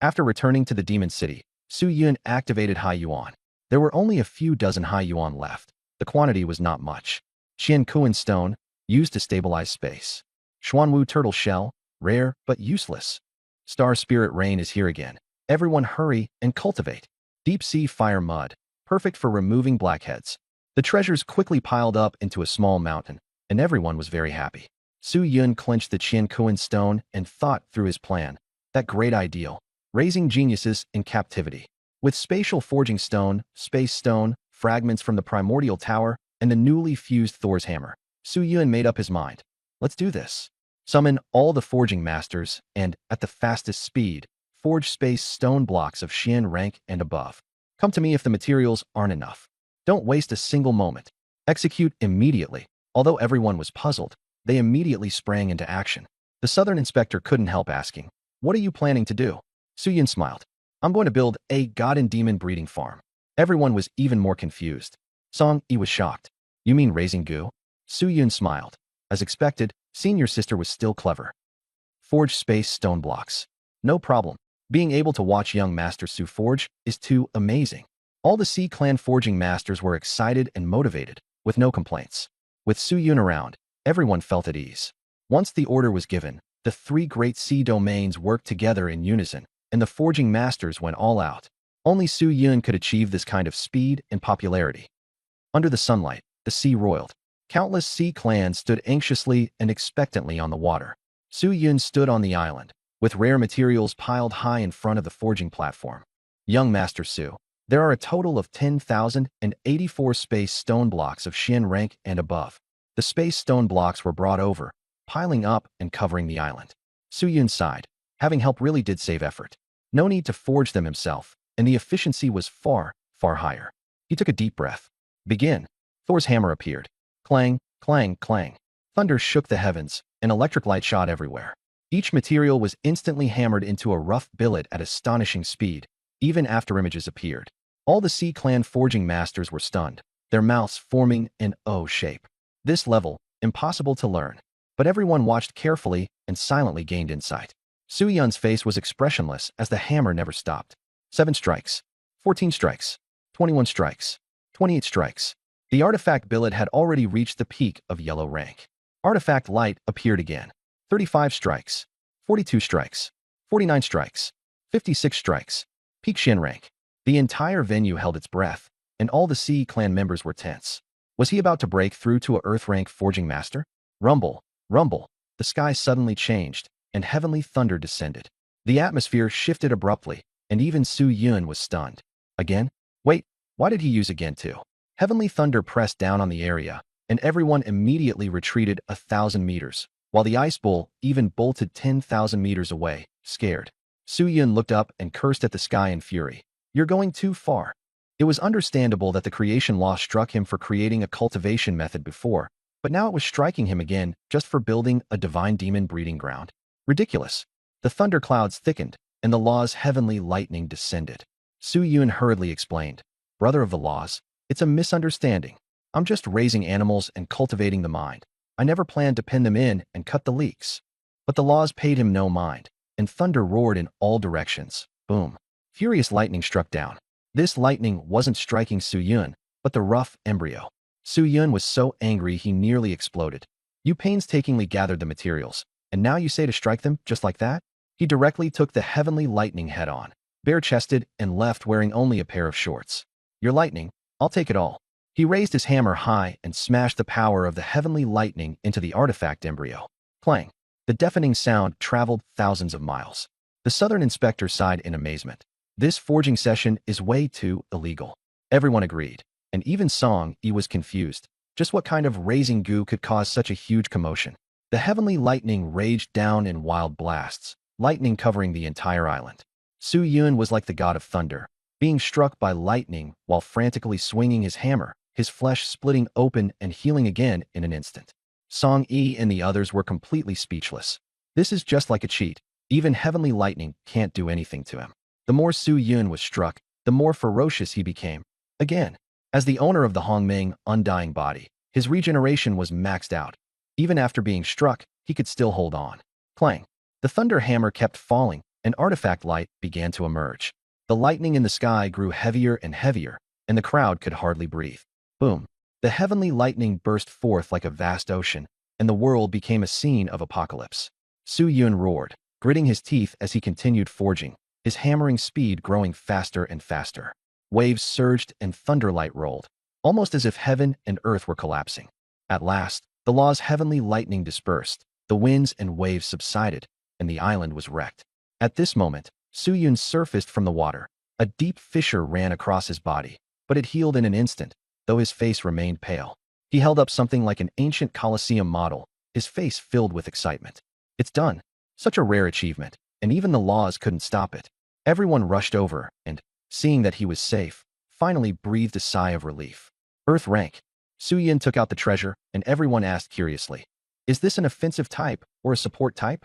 After returning to the Demon City, Su Yun activated Hai Yuan. There were only a few dozen Hai Yuan left. The quantity was not much. Qian Kuan Stone, used to stabilize space. Xuanwu Turtle Shell, rare but useless. Star Spirit Rain is here again. Everyone hurry and cultivate. Deep Sea Fire Mud, perfect for removing blackheads. The treasures quickly piled up into a small mountain, and everyone was very happy. Su Yun clenched the Qian Kuan Stone and thought through his plan. That great ideal, raising geniuses in captivity. With Spatial Forging Stone, Space Stone, fragments from the Primordial Tower, and the newly fused Thor's hammer, Su Yun made up his mind. Let's do this. Summon all the forging masters and, at the fastest speed, forge space stone blocks of Xian rank and above. Come to me if the materials aren't enough. Don't waste a single moment. Execute immediately. Although everyone was puzzled, they immediately sprang into action. The Southern Inspector couldn't help asking, what are you planning to do? Su Yun smiled. I'm going to build a god and demon breeding farm. Everyone was even more confused. Song-yi was shocked. You mean raising goo? Su Yun smiled. As expected, senior sister was still clever. Forge space stone blocks. No problem. Being able to watch young Master Su forge is too amazing. All the Sea Clan forging masters were excited and motivated, with no complaints. With Su Yun around, everyone felt at ease. Once the order was given, the three great sea domains worked together in unison, and the forging masters went all out. Only Su Yun could achieve this kind of speed and popularity. Under the sunlight, the sea roiled. Countless sea clans stood anxiously and expectantly on the water. Su Yun stood on the island, with rare materials piled high in front of the forging platform. Young Master Su, there are a total of 10,084 space stone blocks of Xian rank and above. The space stone blocks were brought over, piling up and covering the island. Su Yun sighed. Having help really did save effort. No need to forge them himself, and the efficiency was far, far higher. He took a deep breath. Begin. Thor's hammer appeared. Clang, clang, clang. Thunder shook the heavens, and electric light shot everywhere. Each material was instantly hammered into a rough billet at astonishing speed, even after images appeared. All the Sea Clan forging masters were stunned, their mouths forming an O shape. This level, impossible to learn. But everyone watched carefully and silently gained insight. Su Yun's face was expressionless as the hammer never stopped. 7 strikes. 14 strikes. 21 strikes. 28 strikes. The artifact billet had already reached the peak of yellow rank. Artifact light appeared again. 35 strikes. 42 strikes. 49 strikes. 56 strikes. Peak Shin rank. The entire venue held its breath, and all the Sea Clan members were tense. Was he about to break through to a Earth rank forging master? Rumble, rumble. the sky suddenly changed, and heavenly thunder descended. The atmosphere shifted abruptly, and even Su Yun was stunned. Again? Wait, why did he use again too? Heavenly thunder pressed down on the area, and everyone immediately retreated 1,000 meters, while the ice bull even bolted 10,000 meters away, scared. Su Yun looked up and cursed at the sky in fury. You're going too far. It was understandable that the creation law struck him for creating a cultivation method before, but now it was striking him again just for building a divine demon breeding ground. Ridiculous. The thunderclouds thickened, and the law's heavenly lightning descended. Su Yun hurriedly explained, Brother of the laws, it's a misunderstanding. I'm just raising animals and cultivating the mind. I never planned to pen them in and cut the leaks. But the laws paid him no mind, and thunder roared in all directions. Boom. Furious lightning struck down. This lightning wasn't striking Su Yun, but the rough embryo. Su Yun was so angry he nearly exploded. You painstakingly gathered the materials, and now you say to strike them just like that? He directly took the heavenly lightning head-on, bare-chested and left wearing only a pair of shorts. Your lightning, I'll take it all. He raised his hammer high and smashed the power of the heavenly lightning into the artifact embryo. Clang. The deafening sound traveled thousands of miles. The southern inspector sighed in amazement. This forging session is way too illegal. Everyone agreed, and even Song Yi was confused. Just what kind of raising goo could cause such a huge commotion? The heavenly lightning raged down in wild blasts, lightning covering the entire island. Su Yun was like the god of thunder, being struck by lightning while frantically swinging his hammer, his flesh splitting open and healing again in an instant. Song Yi and the others were completely speechless. This is just like a cheat. Even heavenly lightning can't do anything to him. The more Su Yun was struck, the more ferocious he became. Again, as the owner of the Hongming undying body, his regeneration was maxed out. Even after being struck, he could still hold on. Clang. The thunder hammer kept falling, and artifact light began to emerge. The lightning in the sky grew heavier and heavier, and the crowd could hardly breathe. Boom. The heavenly lightning burst forth like a vast ocean, and the world became a scene of apocalypse. Su Yun roared, gritting his teeth as he continued forging, his hammering speed growing faster and faster. Waves surged and thunderlight rolled, almost as if heaven and earth were collapsing. At last, the law's heavenly lightning dispersed, the winds and waves subsided, and the island was wrecked. At this moment, Su Yun surfaced from the water. A deep fissure ran across his body, but it healed in an instant, though his face remained pale. He held up something like an ancient Colosseum model, his face filled with excitement. It's done. Such a rare achievement, and even the laws couldn't stop it. Everyone rushed over, and, seeing that he was safe, finally breathed a sigh of relief. Earth rank. Su Yun took out the treasure, and everyone asked curiously, Is this an offensive type or a support type?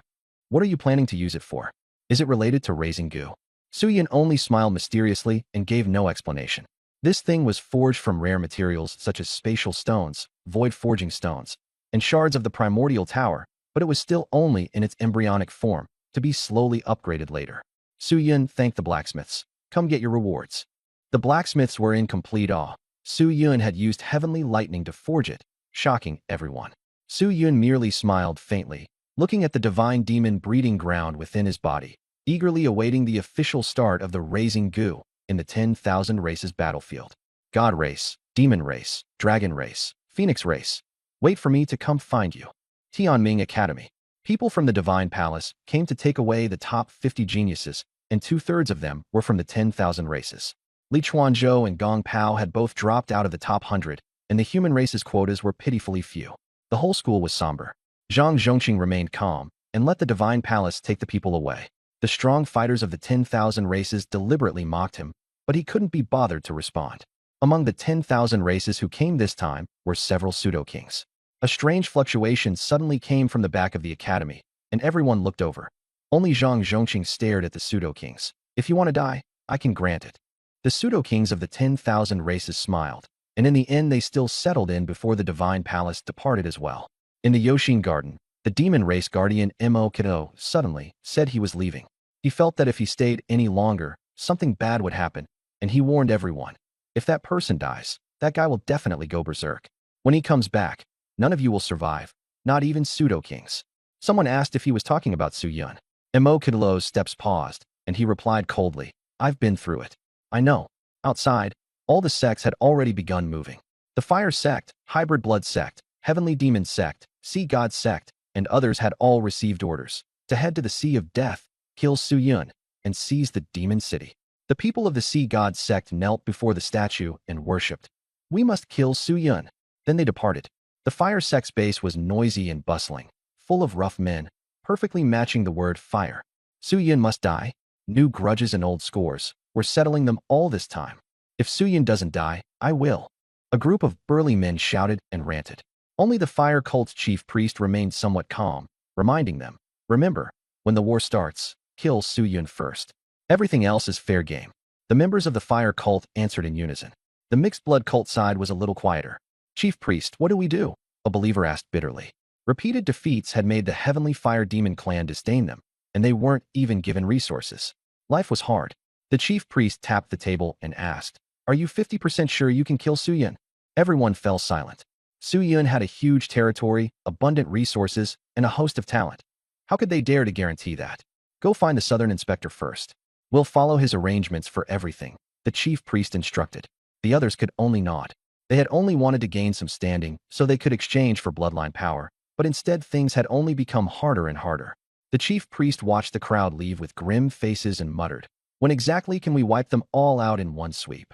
What are you planning to use it for? Is it related to raising goo? Su Yun only smiled mysteriously and gave no explanation. This thing was forged from rare materials such as spatial stones, void forging stones, and shards of the primordial tower, but it was still only in its embryonic form, to be slowly upgraded later. Su Yun thanked the blacksmiths. Come get your rewards. The blacksmiths were in complete awe. Su Yun had used heavenly lightning to forge it, shocking everyone. Su Yun merely smiled faintly, looking at the divine demon breeding ground within his body, eagerly awaiting the official start of the raising goo in the 10,000 races battlefield. God race, demon race, dragon race, phoenix race. Wait for me to come find you. Tianming Academy. People from the Divine Palace came to take away the top 50 geniuses, and 2/3 of them were from the 10,000 races. Li Chuanzhou and Gong Pao had both dropped out of the top 100, and the human race's quotas were pitifully few. The whole school was somber. Zhang Zhongqing remained calm and let the Divine Palace take the people away. The strong fighters of the 10,000 races deliberately mocked him, but he couldn't be bothered to respond. Among the 10,000 races who came this time were several pseudo-kings. A strange fluctuation suddenly came from the back of the academy, and everyone looked over. Only Zhang Zhongqing stared at the pseudo-kings. If you want to die, I can grant it. The pseudo-kings of the 10,000 races smiled, and in the end they still settled in before the Divine Palace departed as well. In the Yoshin Garden, the demon race guardian Mo Kido suddenly said he was leaving. He felt that if he stayed any longer, something bad would happen, and he warned everyone. If that person dies, that guy will definitely go berserk. When he comes back, none of you will survive, not even pseudo-kings. Someone asked if he was talking about Su Yun. Mo Kido's steps paused, and he replied coldly, I've been through it. I know. Outside, all the sects had already begun moving. The Fire Sect, Hybrid Blood Sect, Heavenly Demon Sect, Sea God Sect, and others had all received orders to head to the Sea of Death, kill Su Yun, and seize the demon city. The people of the sea god sect knelt before the statue and worshipped. We must kill Su Yun. Then they departed. The fire sect's base was noisy and bustling, full of rough men, perfectly matching the word fire. Su Yun must die. New grudges and old scores were settling them all this time. If Su Yun doesn't die, I will. A group of burly men shouted and ranted. Only the fire cult's chief priest remained somewhat calm, reminding them, remember, when the war starts, kill Su Yun first. Everything else is fair game. The members of the fire cult answered in unison. The mixed blood cult side was a little quieter. Chief priest, what do we do? A believer asked bitterly. Repeated defeats had made the heavenly fire demon clan disdain them, and they weren't even given resources. Life was hard. The chief priest tapped the table and asked, are you 50% sure you can kill Su Yun? Everyone fell silent. Su Yun had a huge territory, abundant resources, and a host of talent. How could they dare to guarantee that? Go find the southern inspector first. We'll follow his arrangements for everything, the chief priest instructed. The others could only nod. They had only wanted to gain some standing so they could exchange for bloodline power, but instead things had only become harder and harder. The chief priest watched the crowd leave with grim faces and muttered, when exactly can we wipe them all out in one sweep?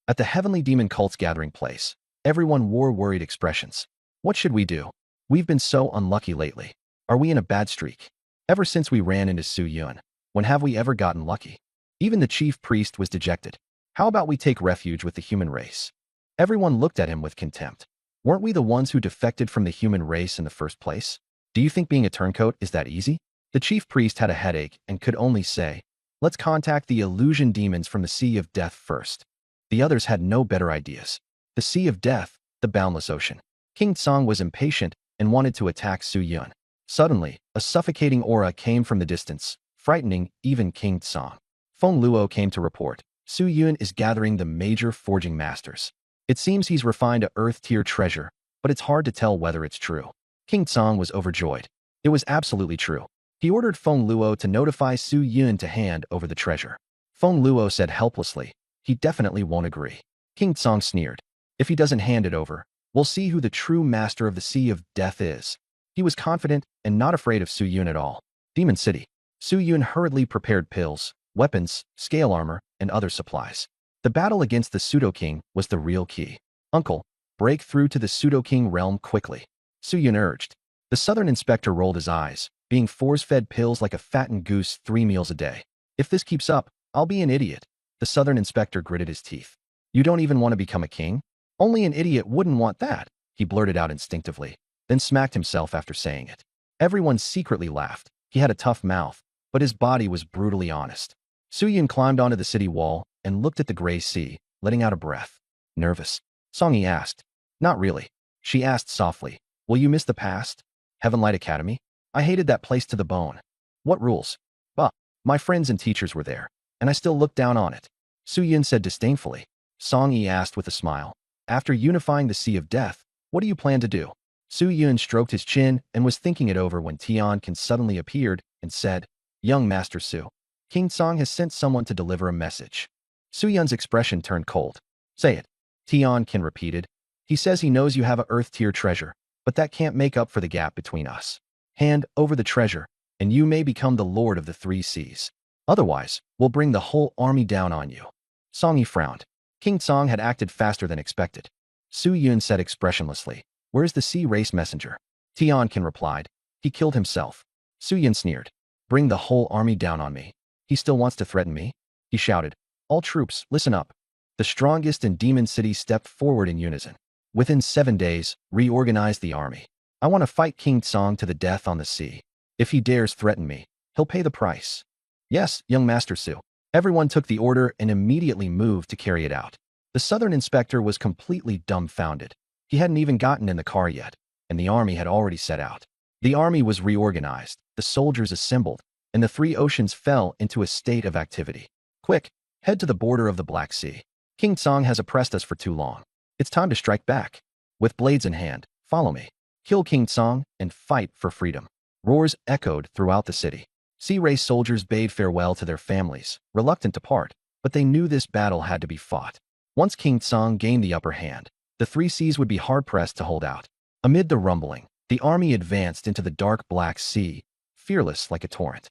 At the heavenly demon cult's gathering place, everyone wore worried expressions. What should we do? We've been so unlucky lately. Are we in a bad streak? Ever since we ran into Su Yun, when have we ever gotten lucky? Even the chief priest was dejected. How about we take refuge with the human race? Everyone looked at him with contempt. Weren't we the ones who defected from the human race in the first place? Do you think being a turncoat is that easy? The chief priest had a headache and could only say, let's contact the illusion demons from the Sea of Death first. The others had no better ideas. The Sea of Death, the boundless ocean. King Tsong was impatient and wanted to attack Su Yun. Suddenly, a suffocating aura came from the distance, frightening even King Tsong. Feng Luo came to report, Su Yun is gathering the major forging masters. It seems he's refined a earth-tier treasure, but it's hard to tell whether it's true. King Tsong was overjoyed. It was absolutely true. He ordered Feng Luo to notify Su Yun to hand over the treasure. Feng Luo said helplessly, he definitely won't agree. King Tsong sneered. If he doesn't hand it over, we'll see who the true master of the Sea of Death is. He was confident and not afraid of Su Yun at all. Demon City. Su Yun hurriedly prepared pills, weapons, scale armor, and other supplies. The battle against the Pseudo-King was the real key. Uncle, break through to the Pseudo-King realm quickly. Su Yun urged. The southern inspector rolled his eyes, being force-fed pills like a fattened goose 3 meals a day. If this keeps up, I'll be an idiot. The southern inspector gritted his teeth. You don't even want to become a king? Only an idiot wouldn't want that, he blurted out instinctively, then smacked himself after saying it. Everyone secretly laughed. He had a tough mouth, but his body was brutally honest. Su Yun climbed onto the city wall and looked at the gray sea, letting out a breath. Nervous? Songy asked. Not really. She asked softly, will you miss the past? Heavenlight Academy? I hated that place to the bone. What rules? Bah, my friends and teachers were there, and I still look down on it. Su Yun said disdainfully. Song Yi asked with a smile. After unifying the Sea of Death, what do you plan to do? Su Yun stroked his chin and was thinking it over when Tiankin suddenly appeared and said, Young Master Su, King Song has sent someone to deliver a message. Su Yun's expression turned cold. Say it. Tiankin repeated. He says he knows you have a earth-tier treasure, but that can't make up for the gap between us. Hand over the treasure, and you may become the Lord of the Three Seas. Otherwise, we'll bring the whole army down on you. Song Yi frowned. King Tsong had acted faster than expected. Su Yun said expressionlessly, where's the sea race messenger? Tiankin replied, he killed himself. Su Yun sneered, bring the whole army down on me. He still wants to threaten me? He shouted, all troops, listen up. The strongest in Demon City stepped forward in unison. Within 7 days, reorganize the army. I want to fight King Tsong to the death on the sea. If he dares threaten me, he'll pay the price. Yes, young Master Su. Everyone took the order and immediately moved to carry it out. The southern inspector was completely dumbfounded. He hadn't even gotten in the car yet, and the army had already set out. The army was reorganized, the soldiers assembled, and the 3 oceans fell into a state of activity. Quick, head to the border of the Black Sea. King Tsong has oppressed us for too long. It's time to strike back. With blades in hand, follow me. Kill King Tsong and fight for freedom. Roars echoed throughout the city. Sea Race soldiers bade farewell to their families, reluctant to part, but they knew this battle had to be fought. Once King Tsong gained the upper hand, the 3 seas would be hard-pressed to hold out. Amid the rumbling, The army advanced into the dark Black Sea, fearless like a torrent.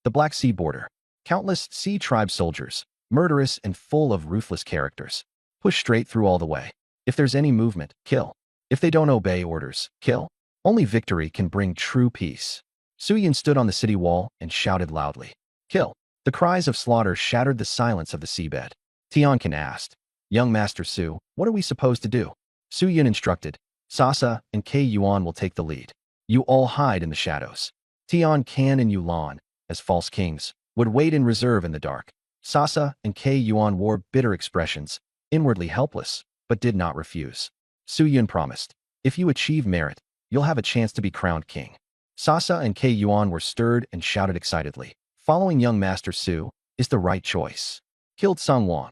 The Black Sea border. Countless Sea tribe soldiers, murderous and full of ruthless characters. Push straight through all the way. If there's any movement, kill. If they don't obey orders, kill. Only victory can bring true peace. Suyin stood on the city wall and shouted loudly. Kill. The cries of slaughter shattered the silence of the seabed. Tiankin asked, Young Master Su, what are we supposed to do? Suyin instructed, Sasa and Kei Yuan will take the lead. You all hide in the shadows. Tian Kan and Yulan, as false kings, would wait in reserve in the dark. Sasa and Kei Yuan wore bitter expressions, inwardly helpless, but did not refuse. Su Yun promised, if you achieve merit, you'll have a chance to be crowned king. Sasa and Kei Yuan were stirred and shouted excitedly, following young Master Su is the right choice. Killed Song Wang.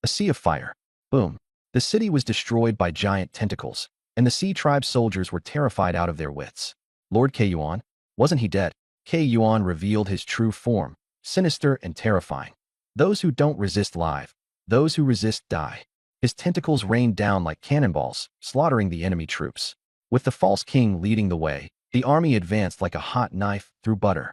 A sea of fire. Boom. The city was destroyed by giant tentacles, and the Sea tribe soldiers were terrified out of their wits. Lord Kei Yuan? Wasn't he dead? Kei Yuan revealed his true form, sinister and terrifying. Those who don't resist live. Those who resist die. His tentacles rained down like cannonballs, slaughtering the enemy troops. With the false king leading the way, the army advanced like a hot knife through butter.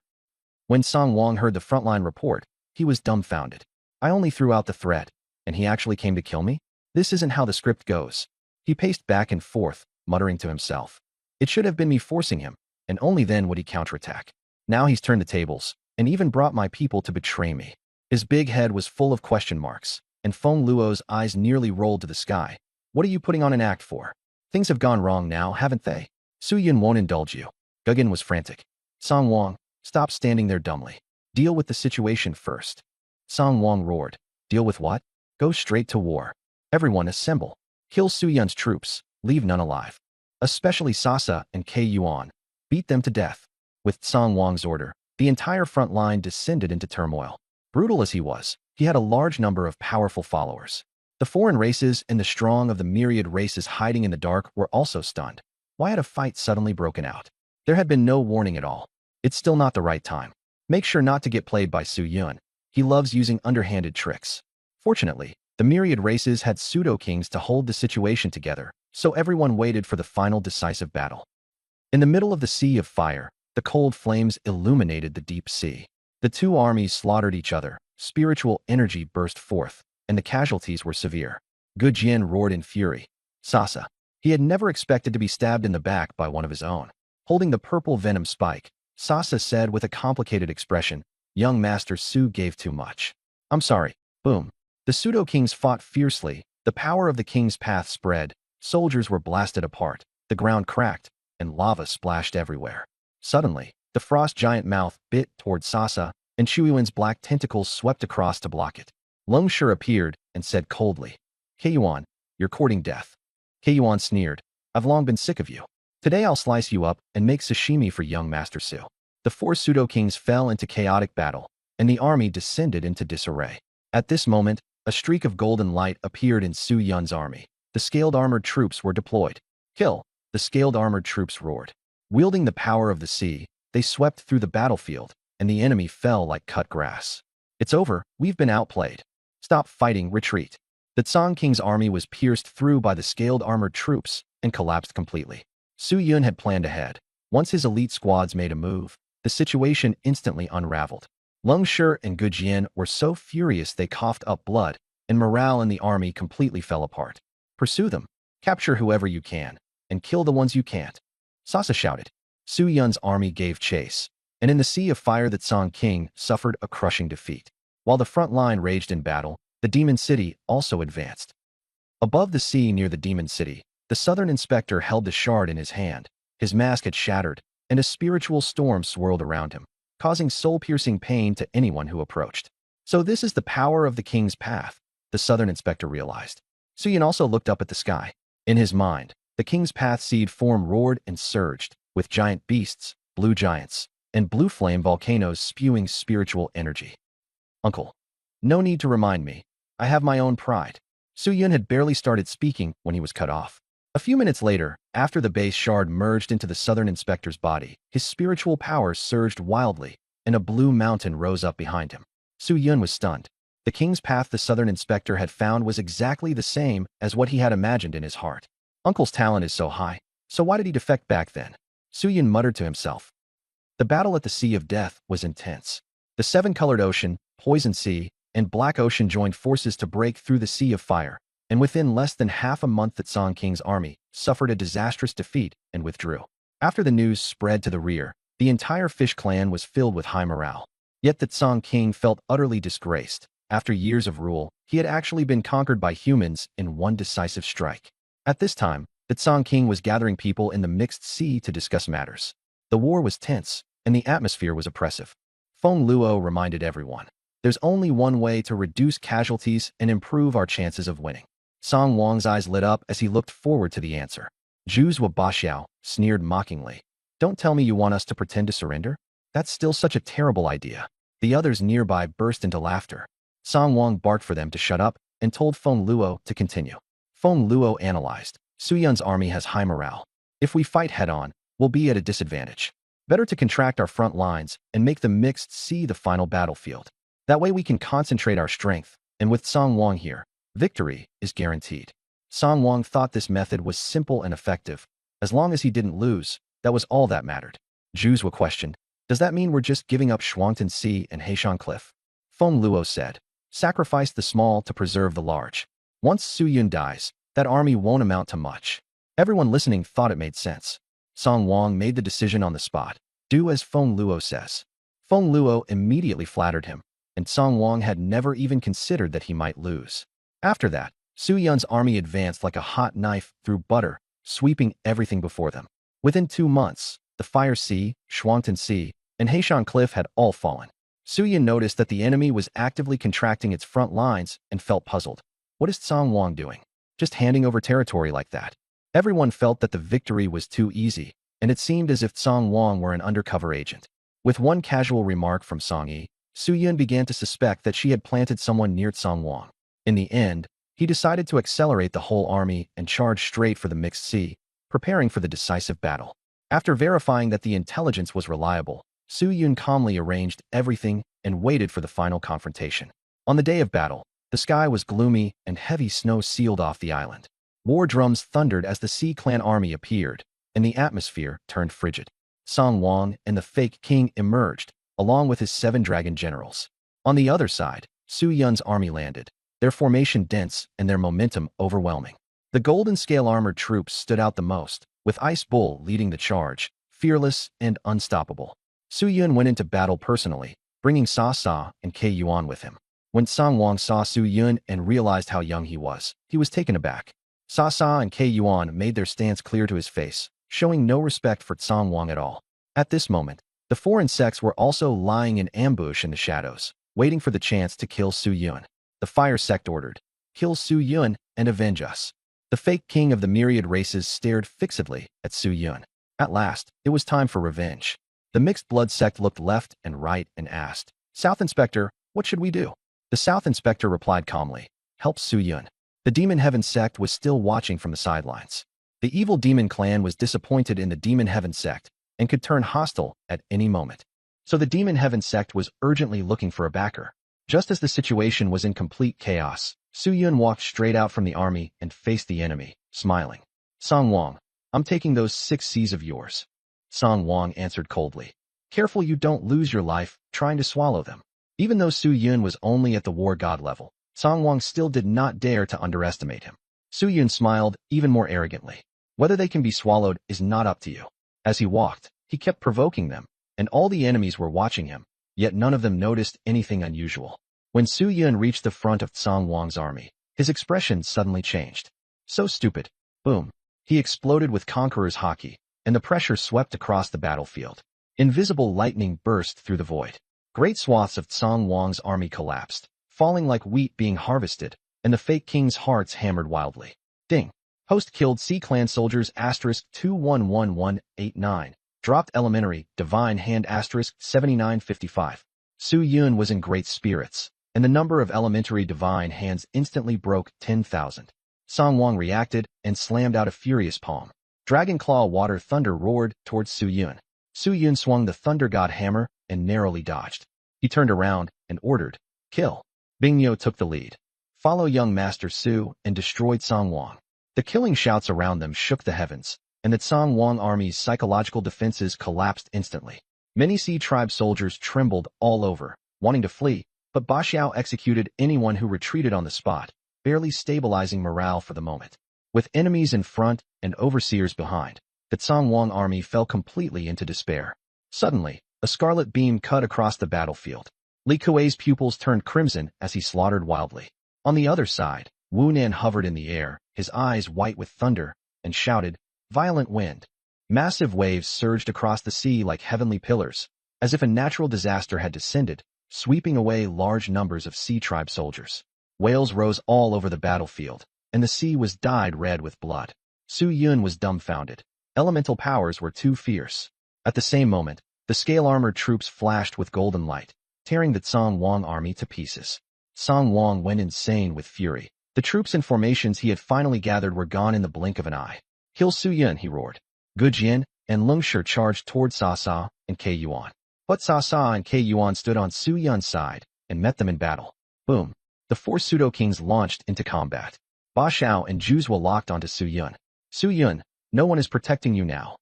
When Song Wang heard the frontline report, he was dumbfounded. I only threw out the threat, and he actually came to kill me? This isn't how the script goes. He paced back and forth, muttering to himself. It should have been me forcing him, and only then would he counterattack. Now he's turned the tables, and even brought my people to betray me. His big head was full of question marks, and Feng Luo's eyes nearly rolled to the sky. What are you putting on an act for? Things have gone wrong now, haven't they? Su Yun won't indulge you. Gugan was frantic. Song Wang, stop standing there dumbly. Deal with the situation first. Song Wang roared. Deal with what? Go straight to war. Everyone assemble. Kill Su Yun's troops. Leave none alive. Especially Sasa and Kei Yuan. Beat them to death. With Song Wang's order, the entire front line descended into turmoil. Brutal as he was, he had a large number of powerful followers. The foreign races and the strong of the myriad races hiding in the dark were also stunned. Why had a fight suddenly broken out? There had been no warning at all. It's still not the right time. Make sure not to get played by Su Yun. He loves using underhanded tricks. Fortunately, the myriad races had pseudo-kings to hold the situation together, so everyone waited for the final decisive battle. In the middle of the sea of fire, the cold flames illuminated the deep sea. The two armies slaughtered each other, spiritual energy burst forth, and the casualties were severe. Gu Jian roared in fury. Sasa. He had never expected to be stabbed in the back by one of his own. Holding the purple venom spike, Sasa said with a complicated expression, Young Master Su gave too much. I'm sorry. Boom. The pseudo-kings fought fiercely, the power of the king's path spread, soldiers were blasted apart, the ground cracked, and lava splashed everywhere. Suddenly, the frost giant mouth bit toward Sasa, and Chuyuan's black tentacles swept across to block it. Lung Shi appeared and said coldly, Kei Yuan, you're courting death. Kei Yuan sneered, I've long been sick of you. Today I'll slice you up and make sashimi for young Master Su. The four pseudo-kings fell into chaotic battle, and the army descended into disarray. At this moment, a streak of golden light appeared in Su Yun's army. The scaled armored troops were deployed. Kill! The scaled armored troops roared. Wielding the power of the sea, they swept through the battlefield, and the enemy fell like cut grass. It's over, we've been outplayed. Stop fighting, retreat. The Tsang King's army was pierced through by the scaled armored troops and collapsed completely. Su Yun had planned ahead. Once his elite squads made a move, the situation instantly unraveled. Lung Shi and Gu Jian were so furious they coughed up blood, and morale in the army completely fell apart. Pursue them, capture whoever you can, and kill the ones you can't. Sasa shouted. Su Yun's army gave chase, and in the sea of fire the Tsang King suffered a crushing defeat. While the front line raged in battle, the Demon City also advanced. Above the sea near the Demon City, the Southern Inspector held the shard in his hand. His mask had shattered, and a spiritual storm swirled around him, causing soul-piercing pain to anyone who approached. So this is the power of the King's path, the Southern Inspector realized. Su Yun also looked up at the sky. In his mind, the King's path seed form roared and surged, with giant beasts, blue giants, and blue flame volcanoes spewing spiritual energy. Uncle. No need to remind me. I have my own pride. Su Yun had barely started speaking when he was cut off. A few minutes later, after the base shard merged into the Southern Inspector's body, his spiritual power surged wildly, and a blue mountain rose up behind him. Su Yun was stunned. The King's path the Southern Inspector had found was exactly the same as what he had imagined in his heart. Uncle's talent is so high. So why did he defect back then? Su Yun muttered to himself. The battle at the Sea of Death was intense. The seven-colored ocean, Poison Sea, and Black Ocean joined forces to break through the Sea of Fire, and within less than half a month that Song King's army suffered a disastrous defeat and withdrew. After the news spread to the rear, the entire Fish clan was filled with high morale. Yet that Song King felt utterly disgraced. After years of rule, he had actually been conquered by humans in one decisive strike. At this time, that Song King was gathering people in the Mixed Sea to discuss matters. The war was tense, and the atmosphere was oppressive. Feng Luo reminded everyone, there's only one way to reduce casualties and improve our chances of winning. Song Wang's eyes lit up as he looked forward to the answer. Zhu Baxiao sneered mockingly. Don't tell me you want us to pretend to surrender? That's still such a terrible idea. The others nearby burst into laughter. Song Wang barked for them to shut up and told Feng Luo to continue. Feng Luo analyzed. Su Yun's army has high morale. If we fight head-on, we'll be at a disadvantage. Better to contract our front lines and make the Mixed Sea the final battlefield. That way we can concentrate our strength, and with Song Wang here, victory is guaranteed. Song Wang thought this method was simple and effective. As long as he didn't lose, that was all that mattered. Zhu questioned, does that mean we're just giving up Shuangtan Sea and Heishan Cliff? Feng Luo said, sacrifice the small to preserve the large. Once Su Yun dies, that army won't amount to much. Everyone listening thought it made sense. Song Wang made the decision on the spot. Do as Feng Luo says. Feng Luo immediately flattered him, and Song Wang had never even considered that he might lose. After that, Su Yun's army advanced like a hot knife through butter, sweeping everything before them. Within 2 months, the Fire Sea, Shuangtan Sea, and Heishan Cliff had all fallen. Su Yun noticed that the enemy was actively contracting its front lines and felt puzzled. What is Song Wang doing? Just handing over territory like that? Everyone felt that the victory was too easy, and it seemed as if Song Wang were an undercover agent. With one casual remark from Song Yi, Su Yun began to suspect that she had planted someone near Song Wang. In the end, he decided to accelerate the whole army and charge straight for the Mixed Sea, preparing for the decisive battle. After verifying that the intelligence was reliable, Su Yun calmly arranged everything and waited for the final confrontation. On the day of battle, the sky was gloomy and heavy snow sealed off the island. War drums thundered as the Sea Clan army appeared, and the atmosphere turned frigid. Song Wang and the fake king emerged, along with his 7 dragon generals. On the other side, Su Yun's army landed, their formation dense and their momentum overwhelming. The golden scale armored troops stood out the most, with Ice Bull leading the charge, fearless and unstoppable. Su Yun went into battle personally, bringing Sa Sa and Ke Yuan with him. When Song Wang saw Su Yun and realized how young he was taken aback. Sa Sa and Ke Yuan made their stance clear to his face, showing no respect for Song Wang at all. At this moment, the foreign sects were also lying in ambush in the shadows, waiting for the chance to kill Su Yun. The Fire sect ordered, kill Su Yun and avenge us. The fake king of the myriad races stared fixedly at Su Yun. At last, it was time for revenge. The Mixed Blood sect looked left and right and asked, South Inspector, what should we do? The South Inspector replied calmly, help Su Yun. The Demon Heaven sect was still watching from the sidelines. The evil demon clan was disappointed in the Demon Heaven sect and could turn hostile at any moment. So the Demon Heaven sect was urgently looking for a backer. Just as the situation was in complete chaos, Su Yun walked straight out from the army and faced the enemy, smiling. Song Wang, I'm taking those 6 seas of yours. Song Wang answered coldly. Careful you don't lose your life trying to swallow them. Even though Su Yun was only at the war god level, Song Wang still did not dare to underestimate him. Su Yun smiled even more arrogantly. Whether they can be swallowed is not up to you. As he walked, he kept provoking them, and all the enemies were watching him, yet none of them noticed anything unusual. When Su Yun reached the front of Song Wang's army, his expression suddenly changed. So stupid. Boom. He exploded with Conqueror's Haki, and the pressure swept across the battlefield. Invisible lightning burst through the void. Great swaths of Song Wang's army collapsed, falling like wheat being harvested, and the fake king's hearts hammered wildly. Ding. Host killed Sea Clan soldiers *211189. Dropped elementary, divine hand *7955. Su Yun was in great spirits, and the number of elementary divine hands instantly broke 10,000. Song Wang reacted and slammed out a furious palm. Dragon Claw Water Thunder roared towards Su Yun. Su Yun swung the Thunder God Hammer and narrowly dodged. He turned around and ordered, kill. Bing Yo took the lead. Follow young Master Su and destroyed Song Wang. The killing shouts around them shook the heavens, and the Tsang Wang army's psychological defenses collapsed instantly. Many Sea tribe soldiers trembled all over, wanting to flee, but Ba Xiao executed anyone who retreated on the spot, barely stabilizing morale for the moment. With enemies in front and overseers behind, the Tsang Wang army fell completely into despair. Suddenly, a scarlet beam cut across the battlefield. Li Kuei's pupils turned crimson as he slaughtered wildly. On the other side, Wu Nan hovered in the air, his eyes white with thunder, and shouted, "Violent wind!" Massive waves surged across the sea like heavenly pillars, as if a natural disaster had descended, sweeping away large numbers of Sea tribe soldiers. Whales rose all over the battlefield, and the sea was dyed red with blood. Su Yun was dumbfounded. Elemental powers were too fierce. At the same moment, the scale-armored troops flashed with golden light, tearing the Tsang Wang army to pieces. Tsang Wang went insane with fury. The troops and formations he had finally gathered were gone in the blink of an eye. "Kill Su Yun," he roared. Gu Jian and Lung Shi charged toward Sa Sa and Ke Yuan. But Sa Sa and Ke Yuan stood on Su Yun's side and met them in battle. Boom! The four pseudo-kings launched into combat. Ba Xiao and Zhuzhua locked onto Su Yun. "Su Yun, no one is protecting you now.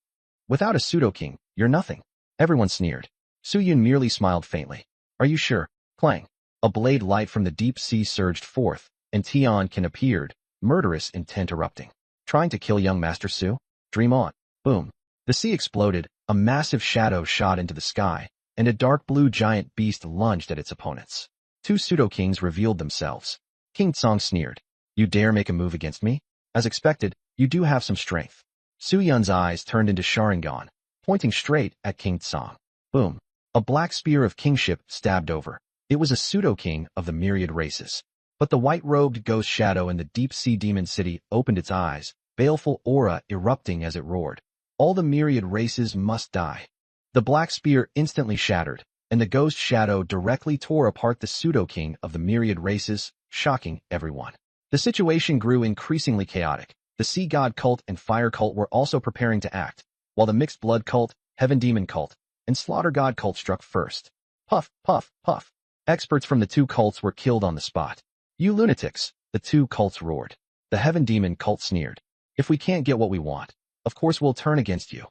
Without a pseudo-king, you're nothing." Everyone sneered. Su Yun merely smiled faintly. "Are you sure?" Clang! A blade light from the deep sea surged forth, and Tianqin appeared, murderous intent erupting. "Trying to kill young Master Su? Dream on." Boom! The sea exploded, a massive shadow shot into the sky, and a dark blue giant beast lunged at its opponents. Two pseudo-kings revealed themselves. King Tsang sneered. "You dare make a move against me? As expected, you do have some strength." Su Yun's eyes turned into Sharingan, pointing straight at King Tsang. Boom! A black spear of kingship stabbed over. It was a pseudo-king of the myriad races. But the white-robed ghost shadow in the deep-sea demon city opened its eyes, baleful aura erupting as it roared. "All the myriad races must die." The black spear instantly shattered, and the ghost shadow directly tore apart the pseudo-king of the myriad races, shocking everyone. The situation grew increasingly chaotic. The sea god cult and fire cult were also preparing to act, while the mixed blood cult, heaven demon cult, and slaughter god cult struck first. Puff, puff, puff. Experts from the two cults were killed on the spot. "You lunatics," the two cults roared. The heaven demon cult sneered. "If we can't get what we want, of course we'll turn against you."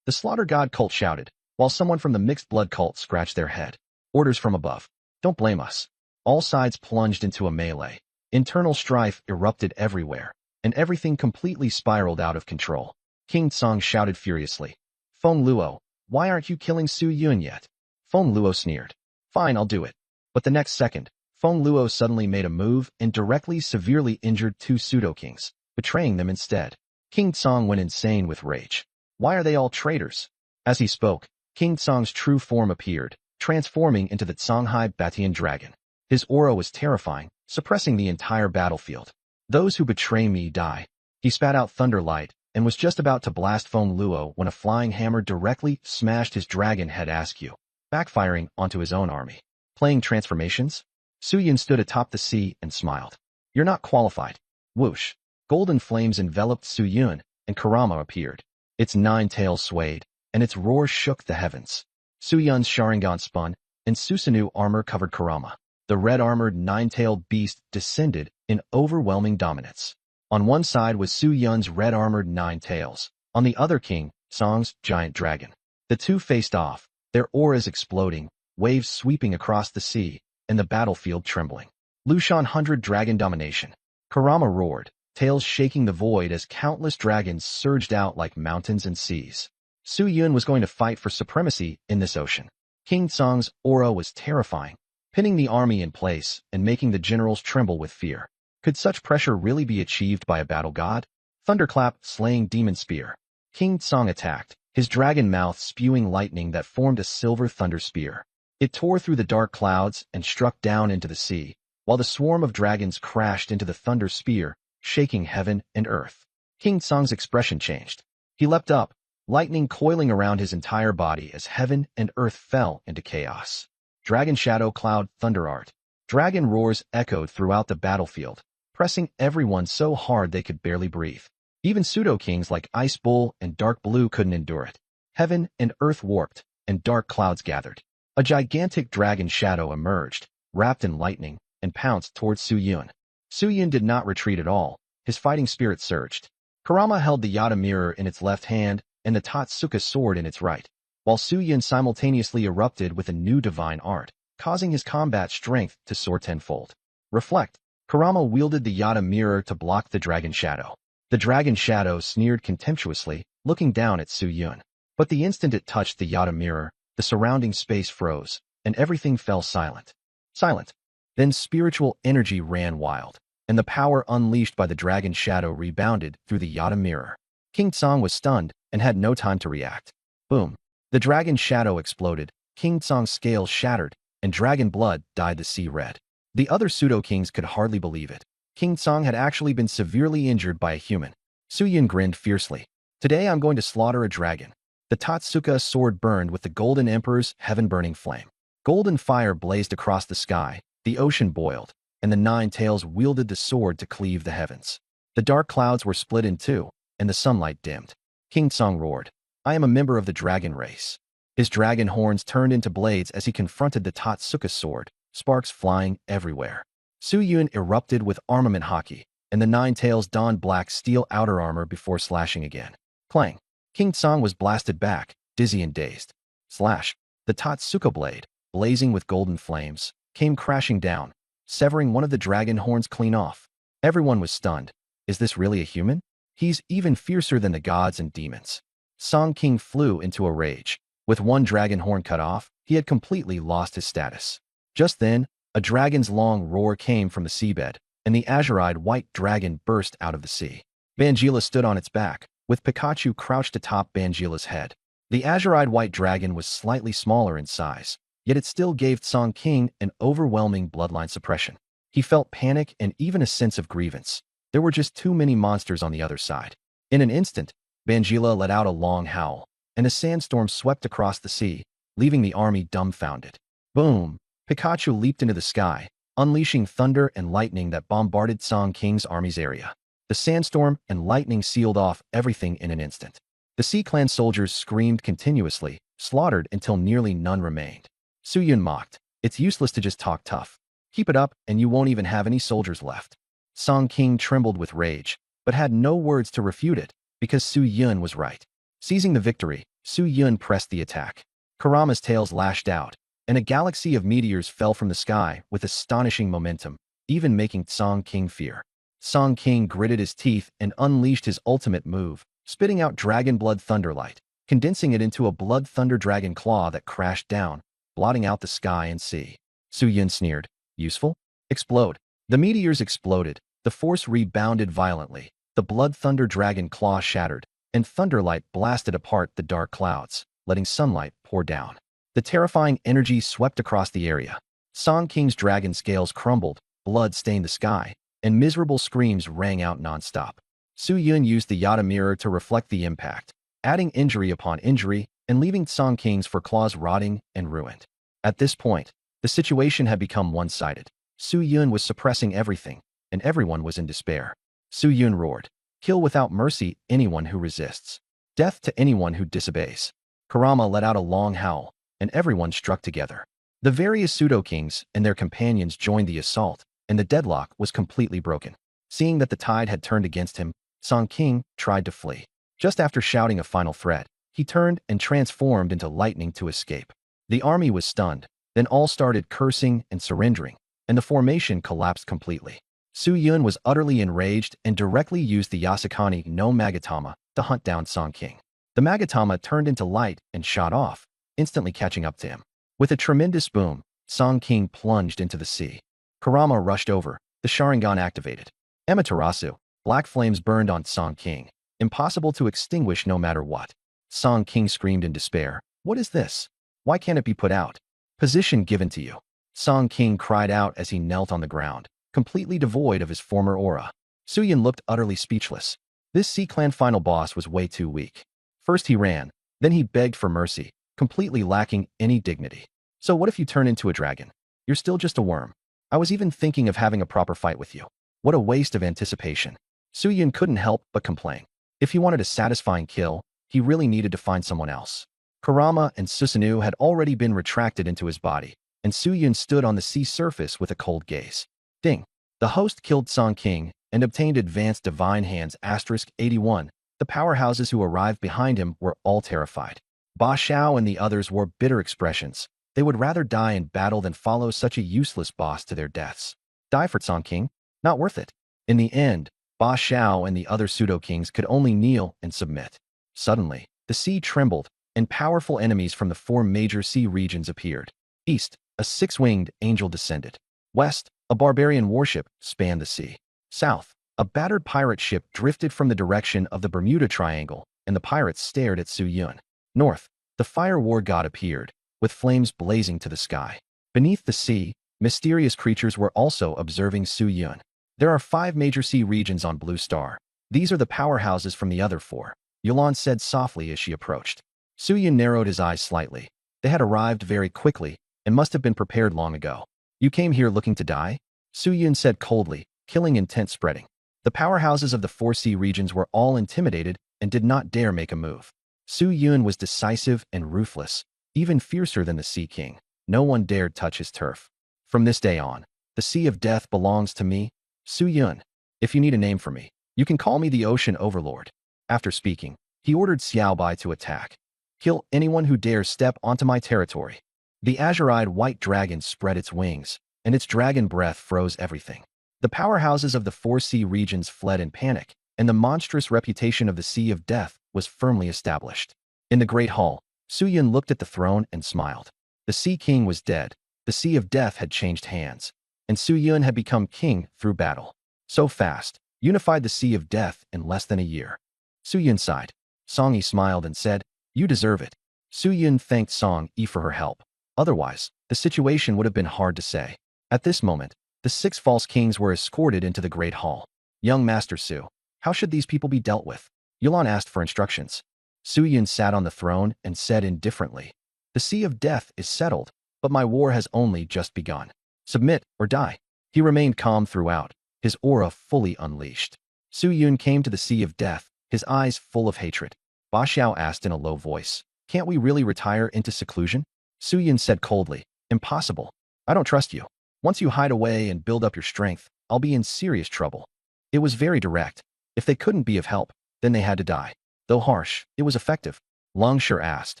The slaughter god cult shouted, while someone from the mixed blood cult scratched their head. "Orders from above. Don't blame us." All sides plunged into a melee. Internal strife erupted everywhere, and everything completely spiraled out of control. King Tsang shouted furiously. "Feng Luo, why aren't you killing Su Yun yet?" Feng Luo sneered. "Fine, I'll do it." But the next second, Feng Luo suddenly made a move and directly severely injured two pseudo-kings, betraying them instead. King Tsang went insane with rage. "Why are they all traitors?" As he spoke, King Tsang's true form appeared, transforming into the Tsanghai Batian dragon. His aura was terrifying, suppressing the entire battlefield. "Those who betray me die." He spat out thunderlight and was just about to blast Feng Luo when a flying hammer directly smashed his dragon head askew, backfiring onto his own army. Playing transformations? Su Yun stood atop the sea and smiled. "You're not qualified." Whoosh! Golden flames enveloped Su Yun, and Kurama appeared. Its 9 tails swayed, and its roar shook the heavens. Su Yun's Sharingan spun, and Susanoo armor covered Kurama. The red-armored 9-tailed beast descended in overwhelming dominance. On one side was Su Yun's red-armored 9 tails, on the other King Tsang's giant dragon. The two faced off, their auras exploding, waves sweeping across the sea, and the battlefield trembling. Lushan 100 Dragon Domination. Kurama roared, tails shaking the void as countless dragons surged out like mountains and seas. Su Yun was going to fight for supremacy in this ocean. King Tsang's aura was terrifying, pinning the army in place and making the generals tremble with fear. Could such pressure really be achieved by a battle god? Thunderclap, slaying demon spear. King Tsang attacked, his dragon mouth spewing lightning that formed a silver thunder spear. It tore through the dark clouds and struck down into the sea, while the swarm of dragons crashed into the thunder spear, shaking heaven and earth. King Tsang's expression changed. He leapt up, lightning coiling around his entire body as heaven and earth fell into chaos. Dragon Shadow Cloud Thunder Art. Dragon roars echoed throughout the battlefield, pressing everyone so hard they could barely breathe. Even pseudo-kings like Ice Bull and Dark Blue couldn't endure it. Heaven and earth warped, and dark clouds gathered. A gigantic dragon shadow emerged, wrapped in lightning, and pounced towards Su Yun. Su Yun did not retreat at all. His fighting spirit surged. Kurama held the Yata mirror in its left hand and the Tatsuka sword in its right, while Suyin simultaneously erupted with a new divine art, causing his combat strength to soar tenfold. Reflect. Kurama wielded the Yata mirror to block the dragon shadow. The dragon shadow sneered contemptuously, looking down at Suyin. But the instant it touched the Yata mirror, the surrounding space froze, and everything fell silent. Silent. Then spiritual energy ran wild, and the power unleashed by the dragon shadow rebounded through the Yata mirror. King Tsang was stunned and had no time to react. Boom. The dragon shadow exploded, King Tsang's scales shattered, and dragon blood dyed the sea red. The other pseudo-kings could hardly believe it. King Tsang had actually been severely injured by a human. Suyin grinned fiercely. Today I'm going to slaughter a dragon. The Tatsuka sword burned with the Golden Emperor's heaven-burning flame. Golden fire blazed across the sky, the ocean boiled, and the nine tails wielded the sword to cleave the heavens. The dark clouds were split in two, and the sunlight dimmed. King Tsang roared, "I am a member of the dragon race." His dragon horns turned into blades as he confronted the Tatsuka sword, sparks flying everywhere. Suyin erupted with armament hockey, and the nine tails donned black steel outer armor before slashing again. Clang! King Tsang was blasted back, dizzy and dazed. Slash! The Tatsuka blade, blazing with golden flames, came crashing down, severing one of the dragon horns clean off. Everyone was stunned. Is this really a human? He's even fiercer than the gods and demons. Song King flew into a rage. With one dragon horn cut off, he had completely lost his status. Just then, a dragon's long roar came from the seabed, and the azure-eyed white dragon burst out of the sea. Bangila stood on its back, with Pikachu crouched atop Bangila's head. The azure-eyed white dragon was slightly smaller in size, yet it still gave Song King an overwhelming bloodline suppression. He felt panic and even a sense of grievance. There were just too many monsters on the other side. In an instant, Bangila let out a long howl, and a sandstorm swept across the sea, leaving the army dumbfounded. Boom! Pikachu leaped into the sky, unleashing thunder and lightning that bombarded Song King's army's area. The sandstorm and lightning sealed off everything in an instant. The Sea Clan soldiers screamed continuously, slaughtered until nearly none remained. Suyin mocked, "It's useless to just talk tough. Keep it up and you won't even have any soldiers left." Song King trembled with rage, but had no words to refute it, because Suyin was right. Seizing the victory, Suyin pressed the attack. Kurama's tails lashed out, and a galaxy of meteors fell from the sky with astonishing momentum, even making Song King fear. Song King gritted his teeth and unleashed his ultimate move, spitting out Dragon Blood Thunderlight, condensing it into a Blood Thunder Dragon Claw that crashed down, blotting out the sky and sea. Suyin sneered, "Useful? Explode." The meteors exploded, the force rebounded violently, the Blood Thunder Dragon Claw shattered, and Thunderlight blasted apart the dark clouds, letting sunlight pour down. The terrifying energy swept across the area. Song King's dragon scales crumbled, blood stained the sky, and miserable screams rang out nonstop. Suyin used the Yata mirror to reflect the impact, adding injury upon injury and leaving Song King's fur claws rotting and ruined. At this point, the situation had become one-sided. Suyin was suppressing everything, and everyone was in despair. Suyin roared, "Kill without mercy anyone who resists. Death to anyone who disobeys." Kurama let out a long howl, and everyone struck together. The various pseudo-kings and their companions joined the assault, and the deadlock was completely broken. Seeing that the tide had turned against him, Song King tried to flee. Just after shouting a final threat, he turned and transformed into lightning to escape. The army was stunned, then all started cursing and surrendering, and the formation collapsed completely. Suyin was utterly enraged and directly used the Yasukani no Magatama to hunt down Song King. The Magatama turned into light and shot off, instantly catching up to him. With a tremendous boom, Song King plunged into the sea. Kurama rushed over, the Sharingan activated. Amaterasu, black flames burned on Song King, impossible to extinguish no matter what. Song King screamed in despair, "What is this? Why can't it be put out? Position given to you." Song King cried out as he knelt on the ground, completely devoid of his former aura. Suyin looked utterly speechless. This Sea Clan final boss was way too weak. First he ran, then he begged for mercy, completely lacking any dignity. "So what if you turn into a dragon? You're still just a worm. I was even thinking of having a proper fight with you. What a waste of anticipation." Suyin couldn't help but complain. If he wanted a satisfying kill, he really needed to find someone else. Kurama and Susanoo had already been retracted into his body, and Suyin stood on the sea surface with a cold gaze. Ding! The host killed Song King and obtained advanced divine hands *81. The powerhouses who arrived behind him were all terrified. Ba Xiao and the others wore bitter expressions. They would rather die in battle than follow such a useless boss to their deaths. Die for Song King? Not worth it. In the end, Ba Xiao and the other pseudo-kings could only kneel and submit. Suddenly, the sea trembled, and powerful enemies from the 4 major sea regions appeared. East, a 6-winged angel descended. West, a barbarian warship spanned the sea. South, a battered pirate ship drifted from the direction of the Bermuda Triangle, and the pirates stared at Su Yun. North, the fire war god appeared, with flames blazing to the sky. Beneath the sea, mysterious creatures were also observing Su Yun. There are 5 major sea regions on Blue Star. These are the powerhouses from the other 4, Yulan said softly as she approached. Su Yun narrowed his eyes slightly. They had arrived very quickly and must have been prepared long ago. You came here looking to die? Su Yun said coldly, killing intent spreading. The powerhouses of the 4 sea regions were all intimidated and did not dare make a move. Su Yun was decisive and ruthless, even fiercer than the Sea King. No one dared touch his turf. From this day on, the Sea of Death belongs to me, Su Yun. If you need a name for me, you can call me the Ocean Overlord. After speaking, he ordered Xiao Bai to attack. Kill anyone who dares step onto my territory. The azure-eyed white dragon spread its wings, and its dragon breath froze everything. The powerhouses of the 4 sea regions fled in panic, and the monstrous reputation of the Sea of Death was firmly established. In the Great Hall, Su Yun looked at the throne and smiled. The Sea King was dead, the Sea of Death had changed hands, and Su Yun had become king through battle. So fast, unified the Sea of Death in less than a year. Su Yun sighed. Song Yi smiled and said, "You deserve it." Su Yun thanked Song Yi for her help. Otherwise, the situation would have been hard to say. At this moment, the 6 false kings were escorted into the Great Hall. Young Master Su, how should these people be dealt with? Yulan asked for instructions. Su Yun sat on the throne and said indifferently, "The Sea of Death is settled, but my war has only just begun. Submit or die." He remained calm throughout, his aura fully unleashed. Su Yun came to the Sea of Death, his eyes full of hatred. Ba Xiao asked in a low voice, "Can't we really retire into seclusion?" Su Yun said coldly, "Impossible. I don't trust you. Once you hide away and build up your strength, I'll be in serious trouble." It was very direct. If they couldn't be of help, then they had to die. Though harsh, it was effective. Long Shi asked,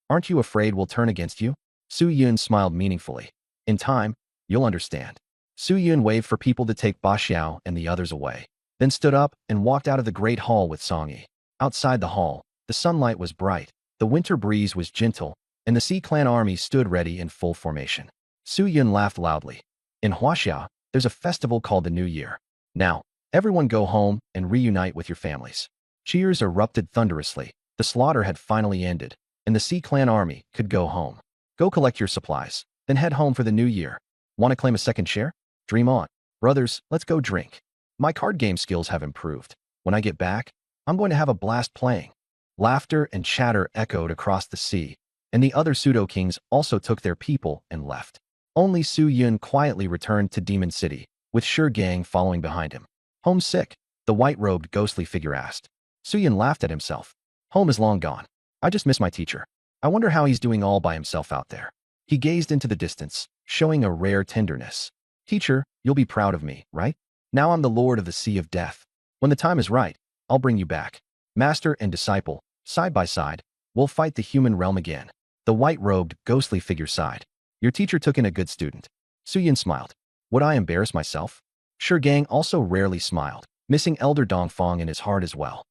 "Aren't you afraid we'll turn against you?" Su Yun smiled meaningfully. "In time, you'll understand." Su Yun waved for people to take Ba Xiao and the others away, then stood up and walked out of the Great Hall with Song Yi. Outside the hall, the sunlight was bright, the winter breeze was gentle, and the Sea Clan army stood ready in full formation. Su Yun laughed loudly. "In Huaxia, there's a festival called the New Year. Now, everyone go home and reunite with your families." Cheers erupted thunderously. The slaughter had finally ended, and the Sea Clan army could go home. Go collect your supplies, then head home for the New Year. Want to claim a second share? Dream on. Brothers, let's go drink. My card game skills have improved. When I get back, I'm going to have a blast playing. Laughter and chatter echoed across the sea, and the other pseudo-kings also took their people and left. Only Su Yun quietly returned to Demon City, with Shi Gang following behind him. "Homesick?" the white-robed ghostly figure asked. Su Yun laughed at himself. "Home is long gone. I just miss my teacher. I wonder how he's doing all by himself out there." He gazed into the distance, showing a rare tenderness. "Teacher, you'll be proud of me, right? Now I'm the Lord of the Sea of Death. When the time is right, I'll bring you back. Master and disciple, side by side, we'll fight the human realm again." The white-robed, ghostly figure sighed. "Your teacher took in a good student." Su Yun smiled. "Would I embarrass myself?" Shi Gang also rarely smiled, missing Elder Dongfang in his heart as well.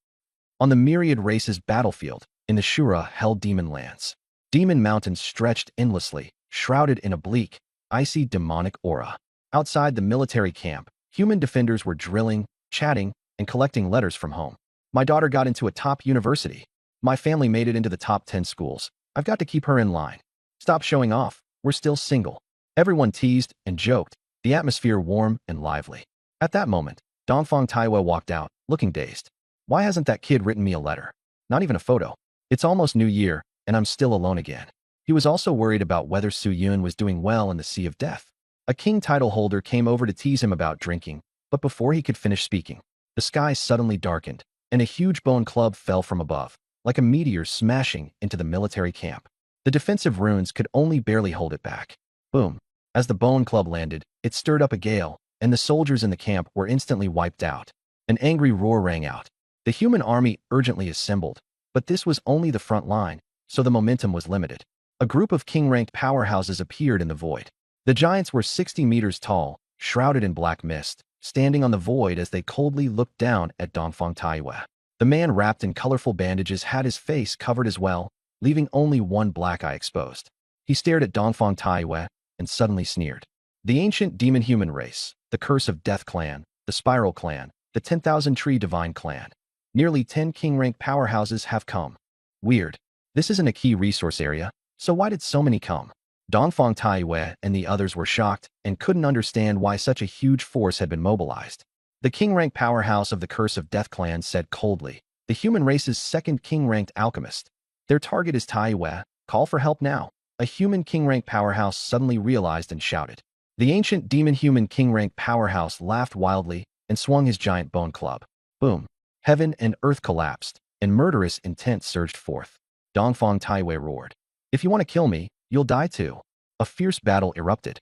On the myriad races battlefield, in the Shura-held demon lands, demon mountains stretched endlessly, shrouded in a bleak, icy demonic aura. Outside the military camp, human defenders were drilling, chatting, and collecting letters from home. "My daughter got into a top university. My family made it into the top 10 schools. I've got to keep her in line. Stop showing off. We're still single." Everyone teased and joked, the atmosphere warm and lively. At that moment, Dongfang Taiwa walked out, looking dazed. "Why hasn't that kid written me a letter? Not even a photo. It's almost New Year, and I'm still alone again." He was also worried about whether Su Yun was doing well in the Sea of Death. A king title holder came over to tease him about drinking, but before he could finish speaking, the sky suddenly darkened, and a huge bone club fell from above, like a meteor smashing into the military camp. The defensive runes could only barely hold it back. Boom. As the bone club landed, it stirred up a gale, and the soldiers in the camp were instantly wiped out. An angry roar rang out. The human army urgently assembled, but this was only the front line, so the momentum was limited. A group of king-ranked powerhouses appeared in the void. The giants were 60 meters tall, shrouded in black mist, standing on the void as they coldly looked down at Dongfang Taiyue. The man wrapped in colorful bandages had his face covered as well, leaving only one black eye exposed. He stared at Dongfang Taiyue and suddenly sneered. The ancient demon-human race, the Curse of Death clan, the Spiral clan, the 10,000 Tree Divine clan. Nearly 10 king-ranked powerhouses have come. Weird. This isn't a key resource area, so why did so many come? Dongfang Taiyue and the others were shocked and couldn't understand why such a huge force had been mobilized. The king-ranked powerhouse of the Curse of Death clan said coldly, the human race's second king-ranked alchemist. Their target is Taiyue. Call for help now. A human king-ranked powerhouse suddenly realized and shouted. The ancient demon-human king-ranked powerhouse laughed wildly and swung his giant bone club. Boom. Heaven and earth collapsed, and murderous intent surged forth. Dongfang Taiyue roared. If you want to kill me, you'll die too. A fierce battle erupted.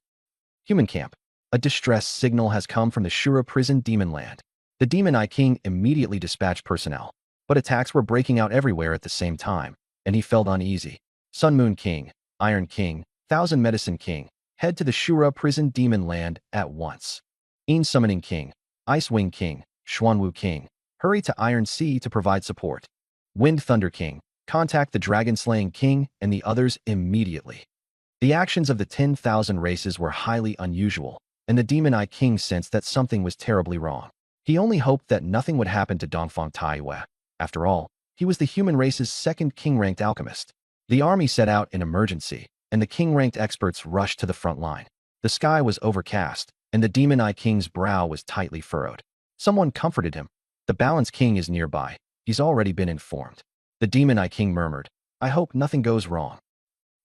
Human camp. A distress signal has come from the Shura prison demon land. The Demon Eye King immediately dispatched personnel, but attacks were breaking out everywhere at the same time, and he felt uneasy. Sun Moon King, Iron King, Thousand Medicine King, head to the Shura prison demon land at once. Een Summoning King, Ice Wing King, Xuanwu King, hurry to Iron Sea to provide support. Wind Thunder King, contact the Dragon Slaying King and the others immediately. The actions of the 10,000 races were highly unusual, and the Demon Eye King sensed that something was terribly wrong. He only hoped that nothing would happen to Dongfang Taiyue. After all, he was the human race's second king-ranked alchemist. The army set out in emergency, and the king-ranked experts rushed to the front line. The sky was overcast, and the Demon Eye King's brow was tightly furrowed. Someone comforted him. The Balance King is nearby. He's already been informed. The Demon Eye King murmured, I hope nothing goes wrong.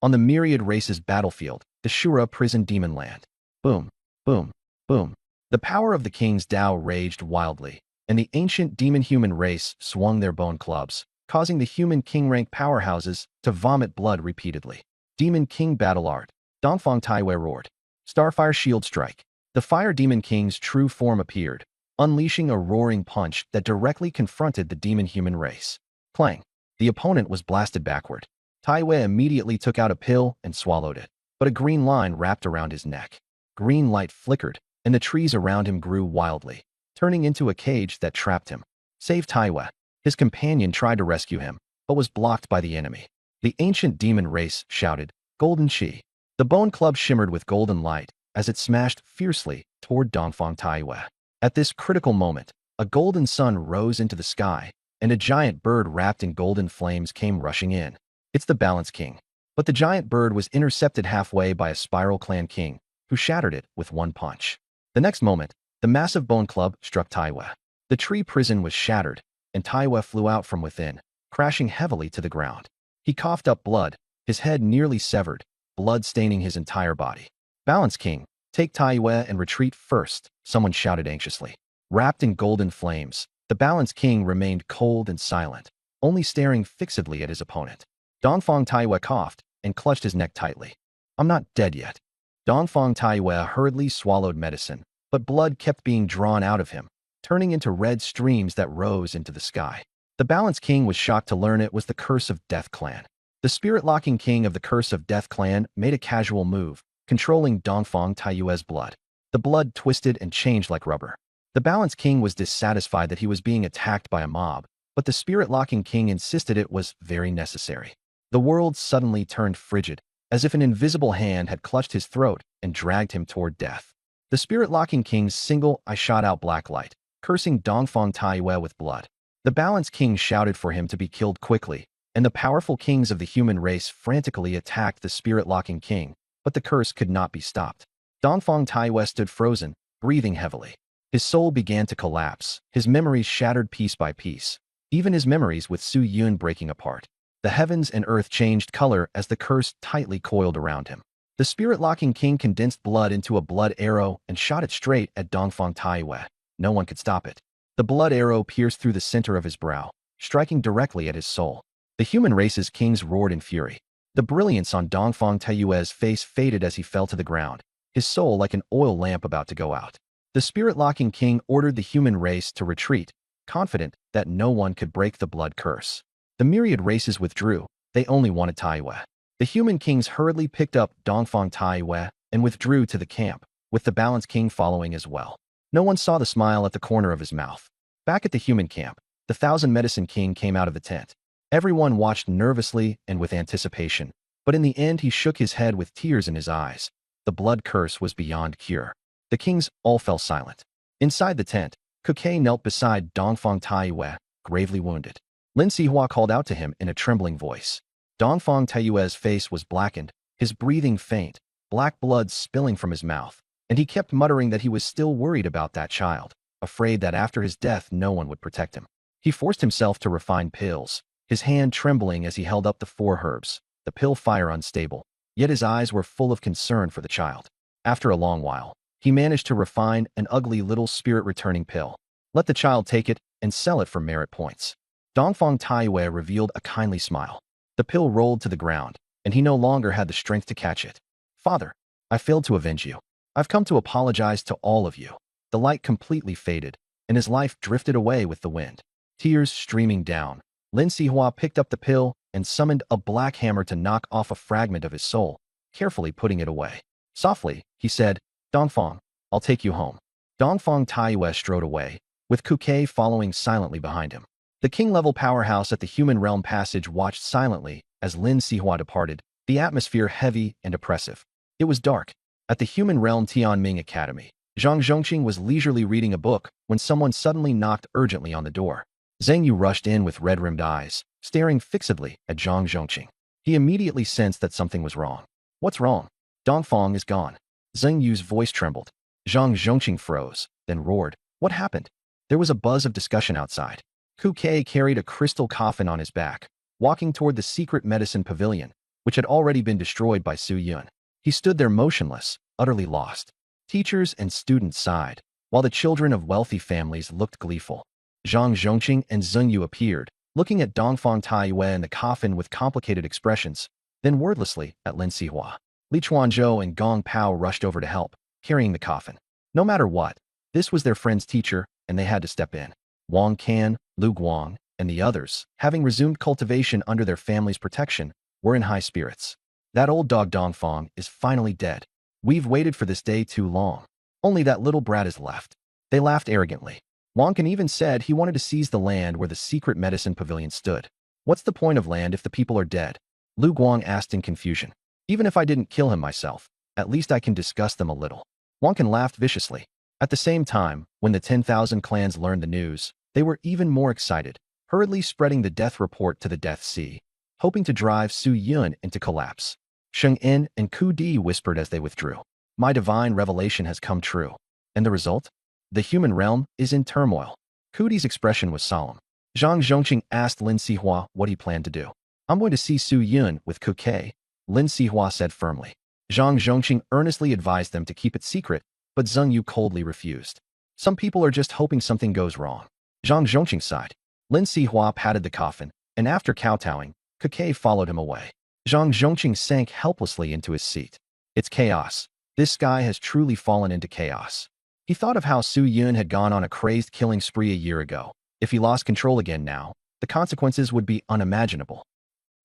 On the myriad races battlefield, the Shura prison demon land. Boom, boom, boom. The power of the King's Tao raged wildly, and the ancient demon-human race swung their bone clubs, causing the human king-ranked powerhouses to vomit blood repeatedly. Demon King Battle Art. Dongfang Taiyue roared. Starfire Shield Strike. The Fire Demon King's true form appeared, unleashing a roaring punch that directly confronted the demon-human race. Clang. The opponent was blasted backward. Taiyue immediately took out a pill and swallowed it, but a green line wrapped around his neck. Green light flickered, and the trees around him grew wildly, turning into a cage that trapped him. Save Taiyue. His companion tried to rescue him, but was blocked by the enemy. The ancient demon race shouted, Golden Chi. The bone club shimmered with golden light as it smashed fiercely toward Dongfang Taiyue. At this critical moment, a golden sun rose into the sky, and a giant bird wrapped in golden flames came rushing in. It's the Balance King. But the giant bird was intercepted halfway by a Spiral Clan King, who shattered it with one punch. The next moment, the massive bone club struck Taiyue. The tree prison was shattered, and Taiyue flew out from within, crashing heavily to the ground. He coughed up blood, his head nearly severed, blood staining his entire body. Balance King, take Taiyue and retreat first, someone shouted anxiously. Wrapped in golden flames, the Balance King remained cold and silent, only staring fixedly at his opponent. Dongfang Taiyue coughed and clutched his neck tightly. I'm not dead yet. Dongfang Taiyue hurriedly swallowed medicine, but blood kept being drawn out of him, turning into red streams that rose into the sky. The Balance King was shocked to learn it was the Curse of Death clan. The spirit-locking king of the Curse of Death clan made a casual move, controlling Dongfang Taiyue's blood. The blood twisted and changed like rubber. The Balance King was dissatisfied that he was being attacked by a mob, but the spirit-locking king insisted it was very necessary. The world suddenly turned frigid, as if an invisible hand had clutched his throat and dragged him toward death. The spirit-locking king's single eye shot out black light, cursing Dongfang Taiyue with blood. The Balance King shouted for him to be killed quickly, and the powerful kings of the human race frantically attacked the spirit-locking king, but the curse could not be stopped. Dongfang Taiyue stood frozen, breathing heavily. His soul began to collapse, his memories shattered piece by piece, even his memories with Su Yun breaking apart. The heavens and earth changed color as the curse tightly coiled around him. The spirit-locking king condensed blood into a blood arrow and shot it straight at Dongfang Taiyue. No one could stop it. The blood arrow pierced through the center of his brow, striking directly at his soul. The human race's kings roared in fury. The brilliance on Dongfang Taiyue's face faded as he fell to the ground, his soul like an oil lamp about to go out. The spirit-locking king ordered the human race to retreat, confident that no one could break the blood curse. The myriad races withdrew. They only wanted Taiwei. The human kings hurriedly picked up Dongfang Taiwei and withdrew to the camp, with the Balance King following as well. No one saw the smile at the corner of his mouth. Back at the human camp, the Thousand Medicine King came out of the tent. Everyone watched nervously and with anticipation, but in the end he shook his head with tears in his eyes. The blood curse was beyond cure. The kings all fell silent. Inside the tent, Kukai knelt beside Dongfang Taiwei, gravely wounded. Lin Sihua called out to him in a trembling voice. Dongfang Taiwei's face was blackened, his breathing faint, black blood spilling from his mouth, and he kept muttering that he was still worried about that child, afraid that after his death no one would protect him. He forced himself to refine pills, his hand trembling as he held up the 4 herbs, the pill fire unstable, yet his eyes were full of concern for the child. After a long while, he managed to refine an ugly little spirit-returning pill. Let the child take it and sell it for merit points. Dongfang Taiwei revealed a kindly smile. The pill rolled to the ground, and he no longer had the strength to catch it. Father, I failed to avenge you. I've come to apologize to all of you. The light completely faded, and his life drifted away with the wind. Tears streaming down, Lin Sihua picked up the pill and summoned a black hammer to knock off a fragment of his soul, carefully putting it away. Softly, he said, Dongfang, I'll take you home. Dongfang Taiwei strode away, with Kukai following silently behind him. The king-level powerhouse at the human realm passage watched silently as Lin Sihua departed, the atmosphere heavy and oppressive. It was dark. At the human realm Tianming Academy, Zhang Zhongqing was leisurely reading a book when someone suddenly knocked urgently on the door. Zhang Yu rushed in with red-rimmed eyes, staring fixedly at Zhang Zhongqing. He immediately sensed that something was wrong. What's wrong? Dongfang is gone. Zhang Yu's voice trembled. Zhang Zhongqing froze, then roared. What happened? There was a buzz of discussion outside. Kukai carried a crystal coffin on his back, walking toward the secret medicine pavilion, which had already been destroyed by Su Yun. He stood there motionless, utterly lost. Teachers and students sighed, while the children of wealthy families looked gleeful. Zhang Zhongqing and Zheng Yu appeared, looking at Dongfang Taiwei and the coffin with complicated expressions, then wordlessly at Lin Sihua. Li Chuanzhou and Gong Pao rushed over to help, carrying the coffin. No matter what, this was their friend's teacher, and they had to step in. Wang Can, Lu Guang, and the others, having resumed cultivation under their family's protection, were in high spirits. That old dog Dongfang is finally dead. We've waited for this day too long. Only that little brat is left. They laughed arrogantly. Wang Can even said he wanted to seize the land where the secret medicine pavilion stood. What's the point of land if the people are dead? Lu Guang asked in confusion. Even if I didn't kill him myself, at least I can discuss them a little. Wang Can laughed viciously. At the same time, when the 10,000 clans learned the news, they were even more excited, hurriedly spreading the death report to the Death Sea, hoping to drive Su Yun into collapse. Sheng En and Ku Di whispered as they withdrew. My divine revelation has come true. And the result? The human realm is in turmoil. Ku Di's expression was solemn. Zhang Zhongqing asked Lin Sihua what he planned to do. I'm going to see Su Yun with Kukai, Lin Sihua said firmly. Zhang Zhongqing earnestly advised them to keep it secret, but Zheng Yu coldly refused. Some people are just hoping something goes wrong. Zhang Zhongqing sighed. Lin Sihua patted the coffin, and after kowtowing, Kukai followed him away. Zhang Zhongqing sank helplessly into his seat. It's chaos. This sky has truly fallen into chaos. He thought of how Su Yun had gone on a crazed killing spree a year ago. If he lost control again now, the consequences would be unimaginable.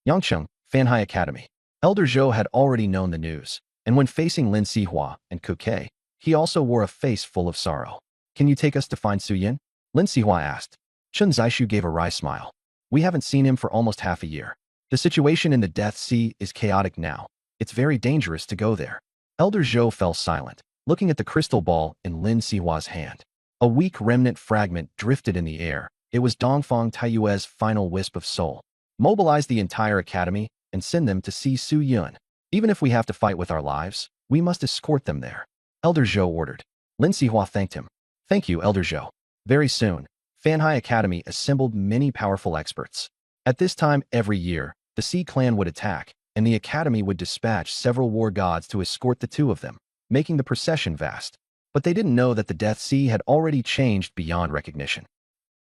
Yangcheng, Fanhai Academy. Elder Zhou had already known the news, and when facing Lin Sihua and Kukai, he also wore a face full of sorrow. Can you take us to find Su Yun? Lin Sihua asked. Chen Zishu gave a wry smile. We haven't seen him for almost half a year. The situation in the Death Sea is chaotic now. It's very dangerous to go there. Elder Zhou fell silent, looking at the crystal ball in Lin Sihua's hand. A weak remnant fragment drifted in the air. It was Dongfang Taiwei's final wisp of soul. Mobilize the entire academy and send them to see Su Yun. Even if we have to fight with our lives, we must escort them there. Elder Zhou ordered. Lin Sihua thanked him. Thank you, Elder Zhou. Very soon, Fanhai Academy assembled many powerful experts. At this time every year, the Sea Clan would attack, and the Academy would dispatch several war gods to escort the two of them, making the procession vast. But they didn't know that the Death Sea had already changed beyond recognition.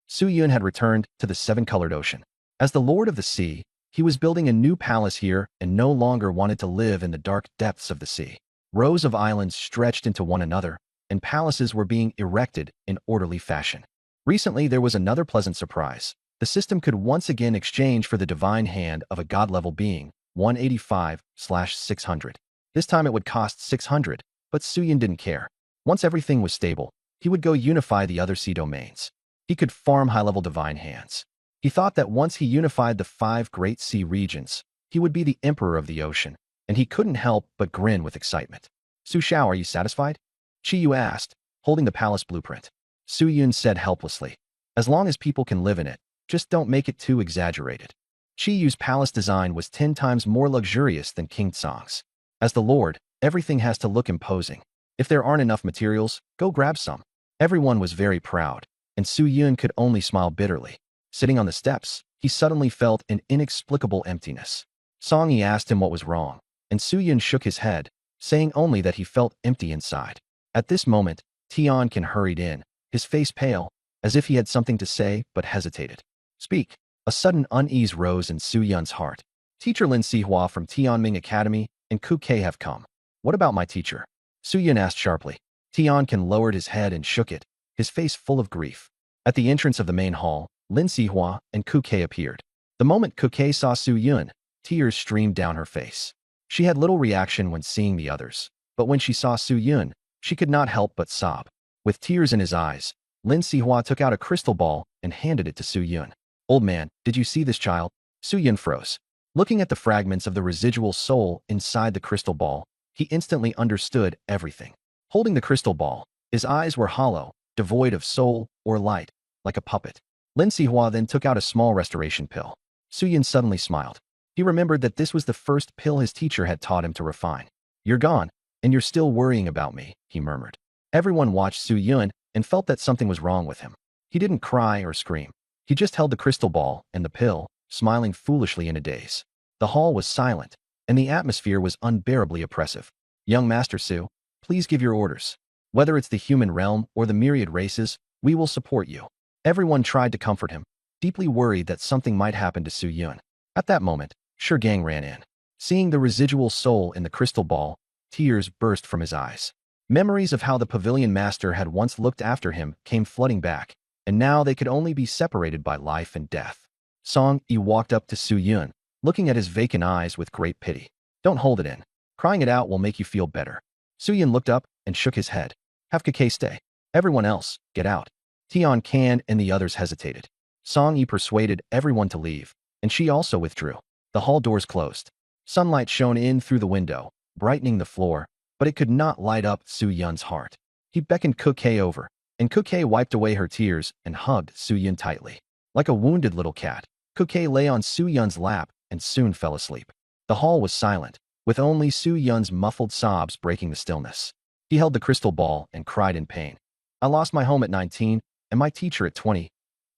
Su Yun had returned to the seven-colored ocean. As the Lord of the Sea, he was building a new palace here and no longer wanted to live in the dark depths of the sea. Rows of islands stretched into one another, and palaces were being erected in orderly fashion. Recently, there was another pleasant surprise. The system could once again exchange for the divine hand of a god-level being, 185/600. This time it would cost 600, but Suyin didn't care. Once everything was stable, he would go unify the other sea domains. He could farm high-level divine hands. He thought that once he unified the 5 great sea regions, he would be the emperor of the ocean, and he couldn't help but grin with excitement. Su Xiao, are you satisfied? Qi Yu asked, holding the palace blueprint. Su Yun said helplessly, as long as people can live in it, just don't make it too exaggerated. Qi Yu's palace design was 10 times more luxurious than King Tsang's. As the Lord, everything has to look imposing. If there aren't enough materials, go grab some. Everyone was very proud, and Su Yun could only smile bitterly. Sitting on the steps, he suddenly felt an inexplicable emptiness. Song Yi asked him what was wrong, and Su Yun shook his head, saying only that he felt empty inside. At this moment, Tianqin hurried in, his face pale, as if he had something to say but hesitated. Speak. A sudden unease rose in Su Yun's heart. Teacher Lin Sihua from Tianming Academy and Ku Ke have come. What about my teacher? Su Yun asked sharply. Tianqin lowered his head and shook it, his face full of grief. At the entrance of the main hall, Lin Sihua and Ku Ke appeared. The moment Ku Ke saw Su Yun, tears streamed down her face. She had little reaction when seeing the others, but when she saw Su Yun, she could not help but sob. With tears in his eyes, Lin Sihua took out a crystal ball and handed it to Su Yun. Old man, did you see this child? Su Yun froze. Looking at the fragments of the residual soul inside the crystal ball, he instantly understood everything. Holding the crystal ball, his eyes were hollow, devoid of soul or light, like a puppet. Lin Sihua then took out a small restoration pill. Su Yun suddenly smiled. He remembered that this was the first pill his teacher had taught him to refine. You're gone, and you're still worrying about me, he murmured. Everyone watched Su Yun and felt that something was wrong with him. He didn't cry or scream. He just held the crystal ball and the pill, smiling foolishly in a daze. The hall was silent, and the atmosphere was unbearably oppressive. Young Master Su, please give your orders. Whether it's the human realm or the myriad races, we will support you. Everyone tried to comfort him, deeply worried that something might happen to Su Yun. At that moment, Gang ran in. Seeing the residual soul in the crystal ball, tears burst from his eyes. Memories of how the pavilion master had once looked after him came flooding back, and now they could only be separated by life and death. Song Yi walked up to Su Yun, looking at his vacant eyes with great pity. Don't hold it in. Crying it out will make you feel better. Su Yun looked up and shook his head. Have Kake stay. Everyone else, get out. Tian Can and the others hesitated. Song Yi persuaded everyone to leave, and she also withdrew. The hall doors closed. Sunlight shone in through the window, brightening the floor, but it could not light up Su Yun's heart. He beckoned Ku Ke over, and Ku Ke wiped away her tears and hugged Su Yun tightly. Like a wounded little cat, Ku Ke lay on Su Yun's lap and soon fell asleep. The hall was silent, with only Su Yun's muffled sobs breaking the stillness. He held the crystal ball and cried in pain. I lost my home at 19, and my teacher at 20.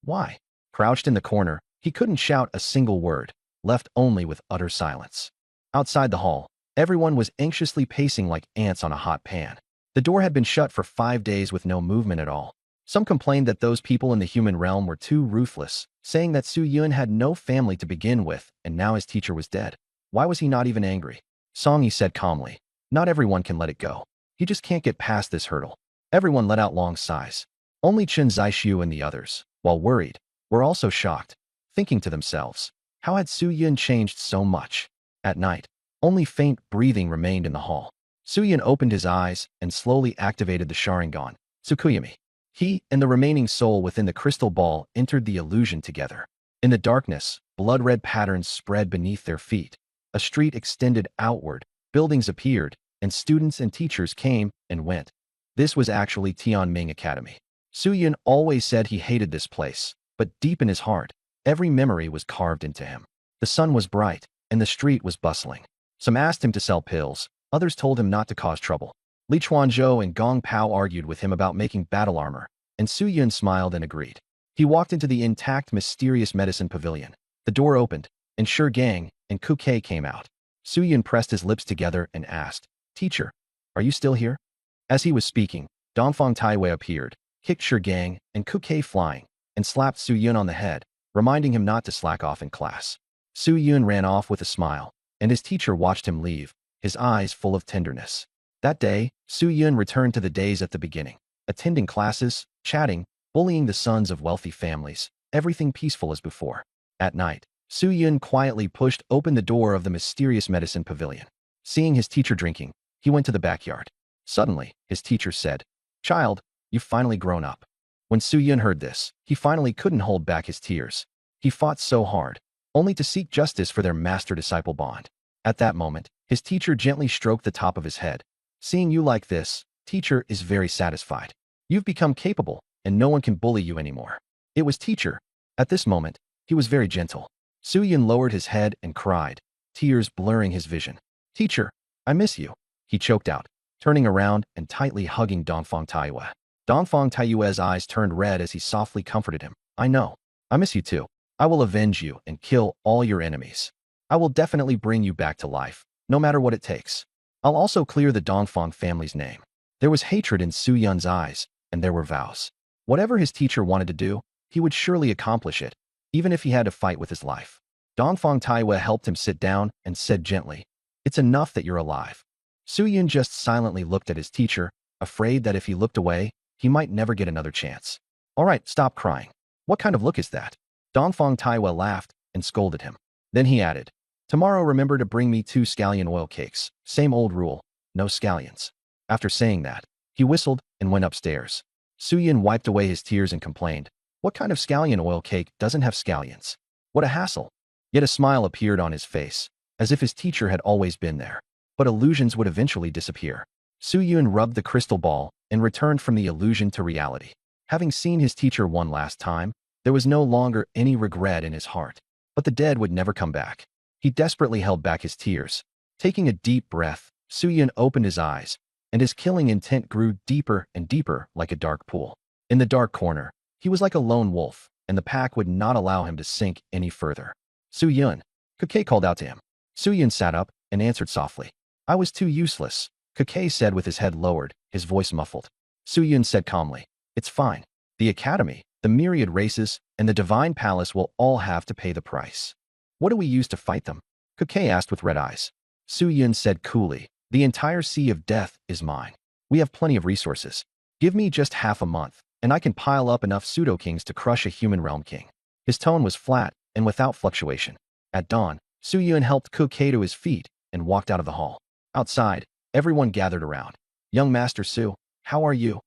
Why? Crouched in the corner, he couldn't shout a single word, left only with utter silence. Outside the hall, everyone was anxiously pacing like ants on a hot pan. The door had been shut for 5 days with no movement at all. Some complained that those people in the human realm were too ruthless, saying that Su Yun had no family to begin with and now his teacher was dead. Why was he not even angry? Song Yi said calmly, not everyone can let it go. He just can't get past this hurdle. Everyone let out long sighs. Only Chen Zaixiu and the others, while worried, were also shocked, thinking to themselves, how had Su Yun changed so much? At night, only faint breathing remained in the hall. Su Yun opened his eyes and slowly activated the Sharingan, Tsukuyami. He and the remaining soul within the crystal ball entered the illusion together. In the darkness, blood-red patterns spread beneath their feet. A street extended outward, buildings appeared, and students and teachers came and went. This was actually Tianming Academy. Su Yun always said he hated this place, but deep in his heart, every memory was carved into him. The sun was bright, and the street was bustling. Some asked him to sell pills, others told him not to cause trouble. Li Chuanzhou and Gong Pao argued with him about making battle armor, and Su Yun smiled and agreed. He walked into the intact mysterious medicine pavilion. The door opened, and Gang and Ku Ke came out. Su Yun pressed his lips together and asked, Teacher, are you still here? As he was speaking, Dongfang Taiwei appeared, kicked Gang and Ku Ke flying, and slapped Su Yun on the head, reminding him not to slack off in class. Su Yun ran off with a smile, and his teacher watched him leave, his eyes full of tenderness. That day, Su Yun returned to the days at the beginning, attending classes, chatting, bullying the sons of wealthy families, everything peaceful as before. At night, Su Yun quietly pushed open the door of the mysterious medicine pavilion. Seeing his teacher drinking, he went to the backyard. Suddenly, his teacher said, "Child, you've finally grown up." When Su Yun heard this, he finally couldn't hold back his tears. He fought so hard, only to seek justice for their master-disciple bond. At that moment, his teacher gently stroked the top of his head. "Seeing you like this, teacher is very satisfied. You've become capable, and no one can bully you anymore." It was teacher. At this moment, he was very gentle. Su Yun lowered his head and cried, tears blurring his vision. "Teacher, I miss you," he choked out, turning around and tightly hugging Dongfang Taiyue. Dongfang Taiyue's eyes turned red as he softly comforted him. "I know. I miss you too. I will avenge you and kill all your enemies. I will definitely bring you back to life, no matter what it takes. I'll also clear the Dongfang family's name." There was hatred in Su Yun's eyes, and there were vows. Whatever his teacher wanted to do, he would surely accomplish it, even if he had to fight with his life. Dongfang Taiyue helped him sit down and said gently, "It's enough that you're alive." Su Yun just silently looked at his teacher, afraid that if he looked away, he might never get another chance. "All right, stop crying. What kind of look is that?" Dongfang Taiyue laughed and scolded him. Then he added, "Tomorrow remember to bring me 2 scallion oil cakes. Same old rule, no scallions." After saying that, he whistled and went upstairs. Su Yun wiped away his tears and complained, "What kind of scallion oil cake doesn't have scallions? What a hassle." Yet a smile appeared on his face, as if his teacher had always been there. But illusions would eventually disappear. Su Yun rubbed the crystal ball and returned from the illusion to reality. Having seen his teacher one last time, there was no longer any regret in his heart. But the dead would never come back. He desperately held back his tears. Taking a deep breath, Su Yun opened his eyes, and his killing intent grew deeper and deeper like a dark pool. In the dark corner, he was like a lone wolf, and the pack would not allow him to sink any further. "Su Yun," Kukei called out to him. Su Yun sat up and answered softly. "I was too useless," Kukei said with his head lowered, his voice muffled. Su Yun said calmly, "It's fine. The academy, the myriad races, and the divine palace will all have to pay the price." "What do we use to fight them?" Kukei asked with red eyes. Su Yun said coolly, "The entire sea of death is mine. We have plenty of resources. Give me just half a month, and I can pile up enough pseudo-kings to crush a human realm king." His tone was flat and without fluctuation. At dawn, Su Yun helped Kukei to his feet and walked out of the hall. Outside, everyone gathered around. "Young Master Su, how are you?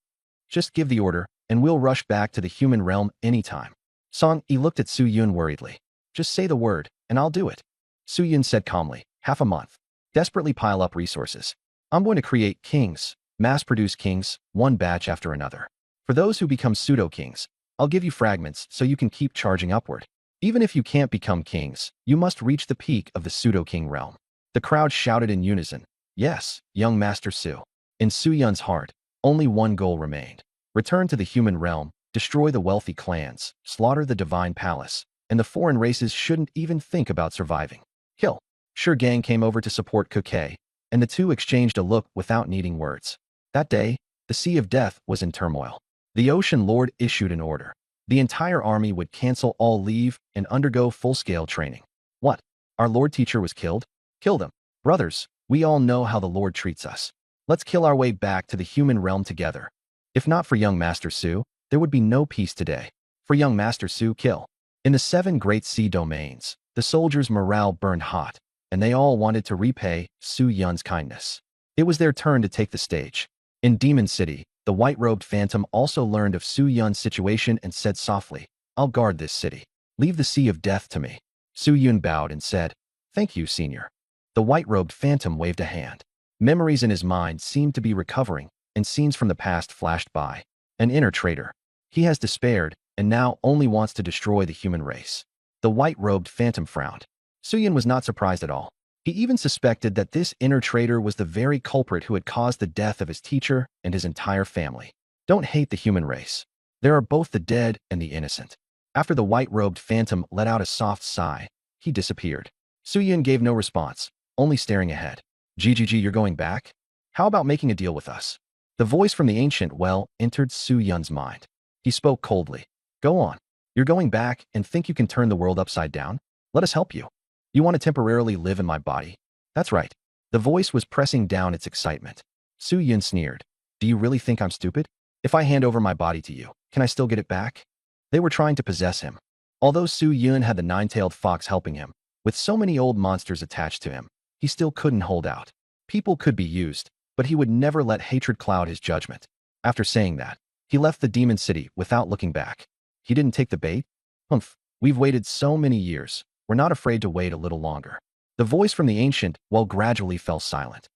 Just give the order, and we'll rush back to the human realm anytime." Song Yi looked at Su Yun worriedly. "Just say the word, and I'll do it." Su Yun said calmly, "Half a month. Desperately pile up resources. I'm going to create kings, mass-produce kings, one batch after another. For those who become pseudo-kings, I'll give you fragments so you can keep charging upward. Even if you can't become kings, you must reach the peak of the pseudo-king realm." The crowd shouted in unison, "Yes, young Master Su." In Su Yun's heart, only one goal remained. Return to the human realm, destroy the wealthy clans, slaughter the divine palace, and the foreign races shouldn't even think about surviving. Kill. Sure Gang came over to support Kukei, and the two exchanged a look without needing words. That day, the Sea of Death was in turmoil. The Ocean Lord issued an order. The entire army would cancel all leave and undergo full-scale training. What? Our Lord Teacher was killed? Kill them. Brothers, we all know how the Lord treats us. Let's kill our way back to the human realm together. If not for young Master Su, there would be no peace today. For young Master Su, kill. In the 7 great sea domains, the soldiers' morale burned hot, and they all wanted to repay Su Yun's kindness. It was their turn to take the stage. In Demon City, the white-robed phantom also learned of Su Yun's situation and said softly, "I'll guard this city. Leave the Sea of Death to me." Su Yun bowed and said, "Thank you, Senior." The white-robed phantom waved a hand. Memories in his mind seemed to be recovering, and scenes from the past flashed by. An inner traitor. He has despaired, and now only wants to destroy the human race. The white-robed phantom frowned. Su Yun was not surprised at all. He even suspected that this inner traitor was the very culprit who had caused the death of his teacher and his entire family. Don't hate the human race. There are both the dead and the innocent. After the white-robed phantom let out a soft sigh, he disappeared. Su Yun gave no response, only staring ahead. "GGG, you're going back? How about making a deal with us?" The voice from the ancient well entered Su Yun's mind. He spoke coldly. "Go on. You're going back and think you can turn the world upside down? Let us help you. You want to temporarily live in my body?" "That's right." The voice was pressing down its excitement. Su Yun sneered. Do you really think I'm stupid? If I hand over my body to you, can I still get it back? They were trying to possess him. Although Su Yun had the nine-tailed fox helping him, with so many old monsters attached to him, he still couldn't hold out. People could be used, but he would never let hatred cloud his judgment. After saying that, he left the demon city without looking back. He didn't take the bait? Humph, we've waited so many years. We're not afraid to wait a little longer. The voice from the ancient well gradually fell silent.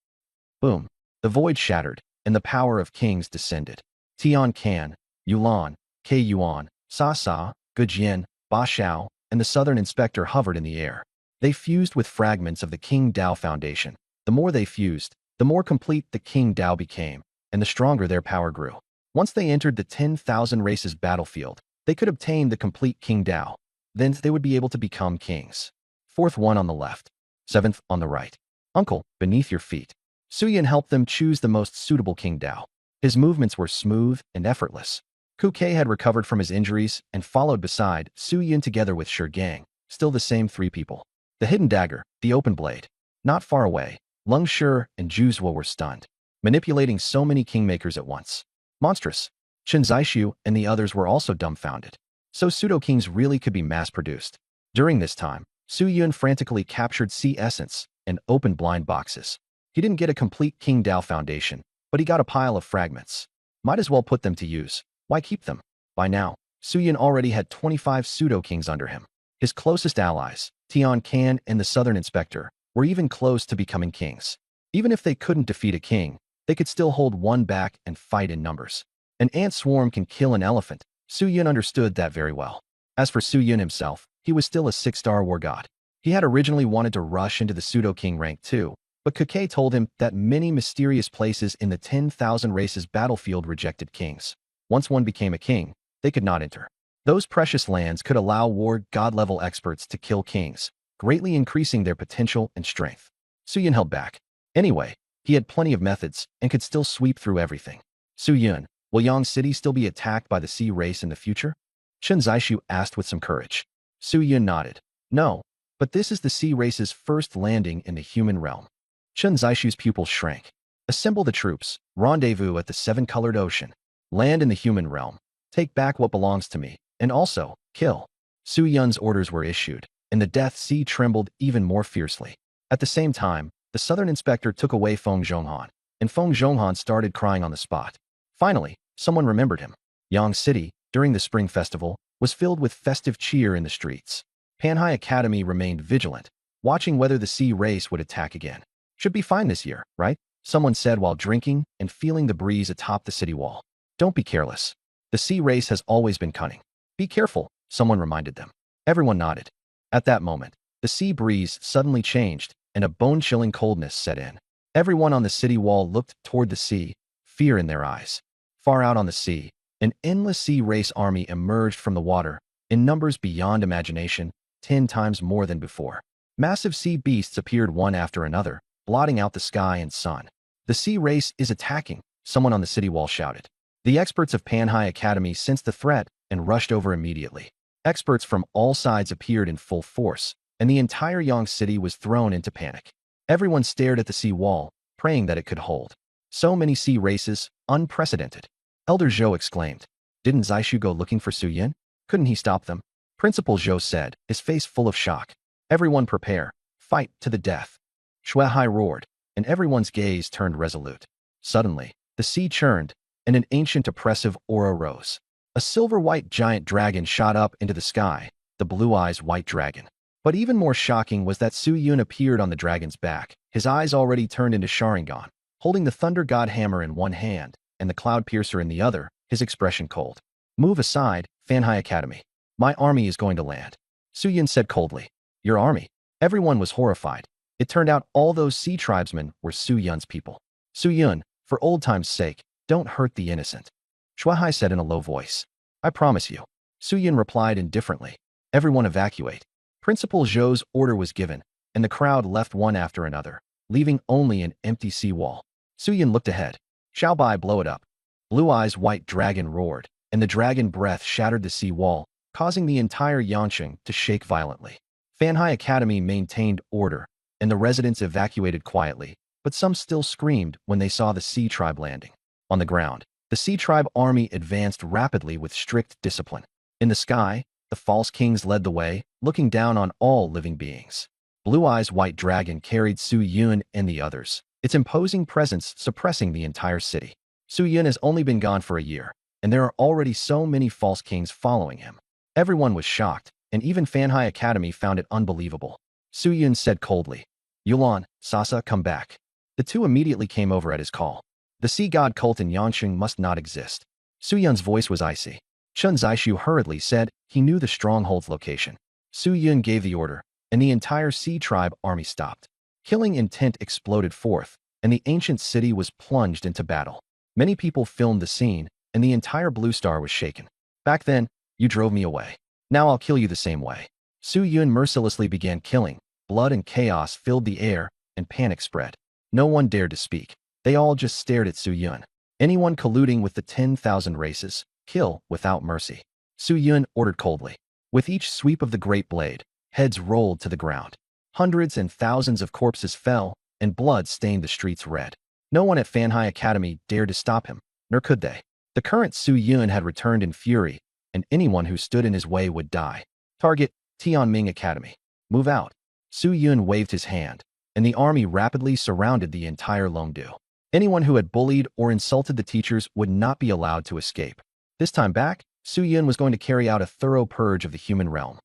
Boom. The void shattered, and the power of kings descended. Tian Kan, Yulan, Ke Yuan, Sa Sa, Gujian, Ba Xiao, and the southern inspector hovered in the air. They fused with fragments of the King Dao foundation. The more they fused, the more complete the King Dao became, and the stronger their power grew. Once they entered the 10,000 races battlefield, they could obtain the complete King Dao. Then they would be able to become kings. Fourth one on the left. Seventh on the right. Uncle, beneath your feet. Su Yun helped them choose the most suitable King Dao. His movements were smooth and effortless. Ku Ke had recovered from his injuries and followed beside Su Yun together with Shi Gang, still the same three people. The hidden dagger, the open blade. Not far away, Lung Shi and Zhu Zuo were stunned, manipulating so many kingmakers at once. Monstrous. Chen Zixu and the others were also dumbfounded. So pseudo-kings really could be mass-produced. During this time, Su Yun frantically captured sea essence and opened blind boxes. He didn't get a complete King Dao foundation, but he got a pile of fragments. Might as well put them to use. Why keep them? By now, Su Yun already had 25 pseudo-kings under him. His closest allies, Tian Kan and the Southern Inspector, were even close to becoming kings. Even if they couldn't defeat a king, they could still hold one back and fight in numbers. An ant swarm can kill an elephant. Su Yun understood that very well. As for Su Yun himself, he was still a 6-star war god. He had originally wanted to rush into the pseudo-king rank too, but Ku Ke told him that many mysterious places in the 10,000 races battlefield rejected kings. Once one became a king, they could not enter. Those precious lands could allow war god-level experts to kill kings, greatly increasing their potential and strength. Su Yun held back. Anyway, he had plenty of methods and could still sweep through everything. Su Yun, will Yang City still be attacked by the sea race in the future? Chen Zixu asked with some courage. Su Yun nodded. No, but this is the sea race's first landing in the human realm. Chen Zixu's pupils shrank. Assemble the troops, rendezvous at the seven-colored ocean, land in the human realm, take back what belongs to me, and also, kill. Su Yun's orders were issued, and the Death Sea trembled even more fiercely. At the same time, the Southern Inspector took away Feng Zhonghan, and Feng Zhonghan started crying on the spot. Finally, someone remembered him. Yang City, during the Spring Festival, was filled with festive cheer in the streets. Panhai Academy remained vigilant, watching whether the sea race would attack again. Should be fine this year, right? Someone said while drinking and feeling the breeze atop the city wall. Don't be careless. The sea race has always been cunning. Be careful, someone reminded them. Everyone nodded. At that moment, the sea breeze suddenly changed, and a bone-chilling coldness set in. Everyone on the city wall looked toward the sea, fear in their eyes. Far out on the sea, an endless sea race army emerged from the water, in numbers beyond imagination, 10 times more than before. Massive sea beasts appeared one after another, blotting out the sky and sun. The sea race is attacking, someone on the city wall shouted. The experts of Panhai Academy sensed the threat and rushed over immediately. Experts from all sides appeared in full force, and the entire Yang City was thrown into panic. Everyone stared at the sea wall, praying that it could hold. So many sea races, unprecedented. Elder Zhou exclaimed. Didn't Zixu go looking for Su Yun? Couldn't he stop them? Principal Zhou said, his face full of shock. Everyone prepare. Fight to the death. Shuai roared, and everyone's gaze turned resolute. Suddenly, the sea churned, and an ancient oppressive aura rose. A silver-white giant dragon shot up into the sky, the blue eyes white dragon. But even more shocking was that Su Yun appeared on the dragon's back, his eyes already turned into Sharingan, holding the Thunder God Hammer in one hand and the Cloud Piercer in the other, his expression cold. Move aside, Panhai Academy. My army is going to land. Su Yun said coldly. Your army? Everyone was horrified. It turned out all those sea tribesmen were Su Yun's people. Su Yun, for old time's sake, don't hurt the innocent. Shuai said in a low voice. I promise you. Su Yun replied indifferently. Everyone evacuate. Principal Zhou's order was given, and the crowd left one after another, leaving only an empty seawall. Su Yun looked ahead. Xiaobai, blow it up. Blue Eyes White Dragon roared, and the dragon breath shattered the sea wall, causing the entire Yanqing to shake violently. Panhai Academy maintained order, and the residents evacuated quietly, but some still screamed when they saw the Sea Tribe landing. On the ground, the Sea Tribe army advanced rapidly with strict discipline. In the sky, the false kings led the way, looking down on all living beings. Blue Eyes White Dragon carried Su Yun and the others, its imposing presence suppressing the entire city. Su Yun has only been gone for a year, and there are already so many false kings following him. Everyone was shocked, and even Fanhai Academy found it unbelievable. Su Yun said coldly, "Yulan, Sasa, come back." The two immediately came over at his call. The sea god cult in Yangsheng must not exist. Su Yun's voice was icy. Chun Zishu hurriedly said he knew the stronghold's location. Su Yun gave the order, and the entire Sea Tribe army stopped. Killing intent exploded forth, and the ancient city was plunged into battle. Many people filmed the scene, and the entire Blue Star was shaken. "Back then, you drove me away. Now I'll kill you the same way." Su Yun mercilessly began killing. Blood and chaos filled the air, and panic spread. No one dared to speak. They all just stared at Su Yun. Anyone colluding with the 10,000 races, kill without mercy. Su Yun ordered coldly. With each sweep of the great blade, heads rolled to the ground. Hundreds and thousands of corpses fell, and blood stained the streets red. No one at Fanhai Academy dared to stop him, nor could they. The current Su Yun had returned in fury, and anyone who stood in his way would die. Target, Tianming Academy. Move out. Su Yun waved his hand, and the army rapidly surrounded the entire Longdu. Anyone who had bullied or insulted the teachers would not be allowed to escape. This time back, Su Yun was going to carry out a thorough purge of the human realm.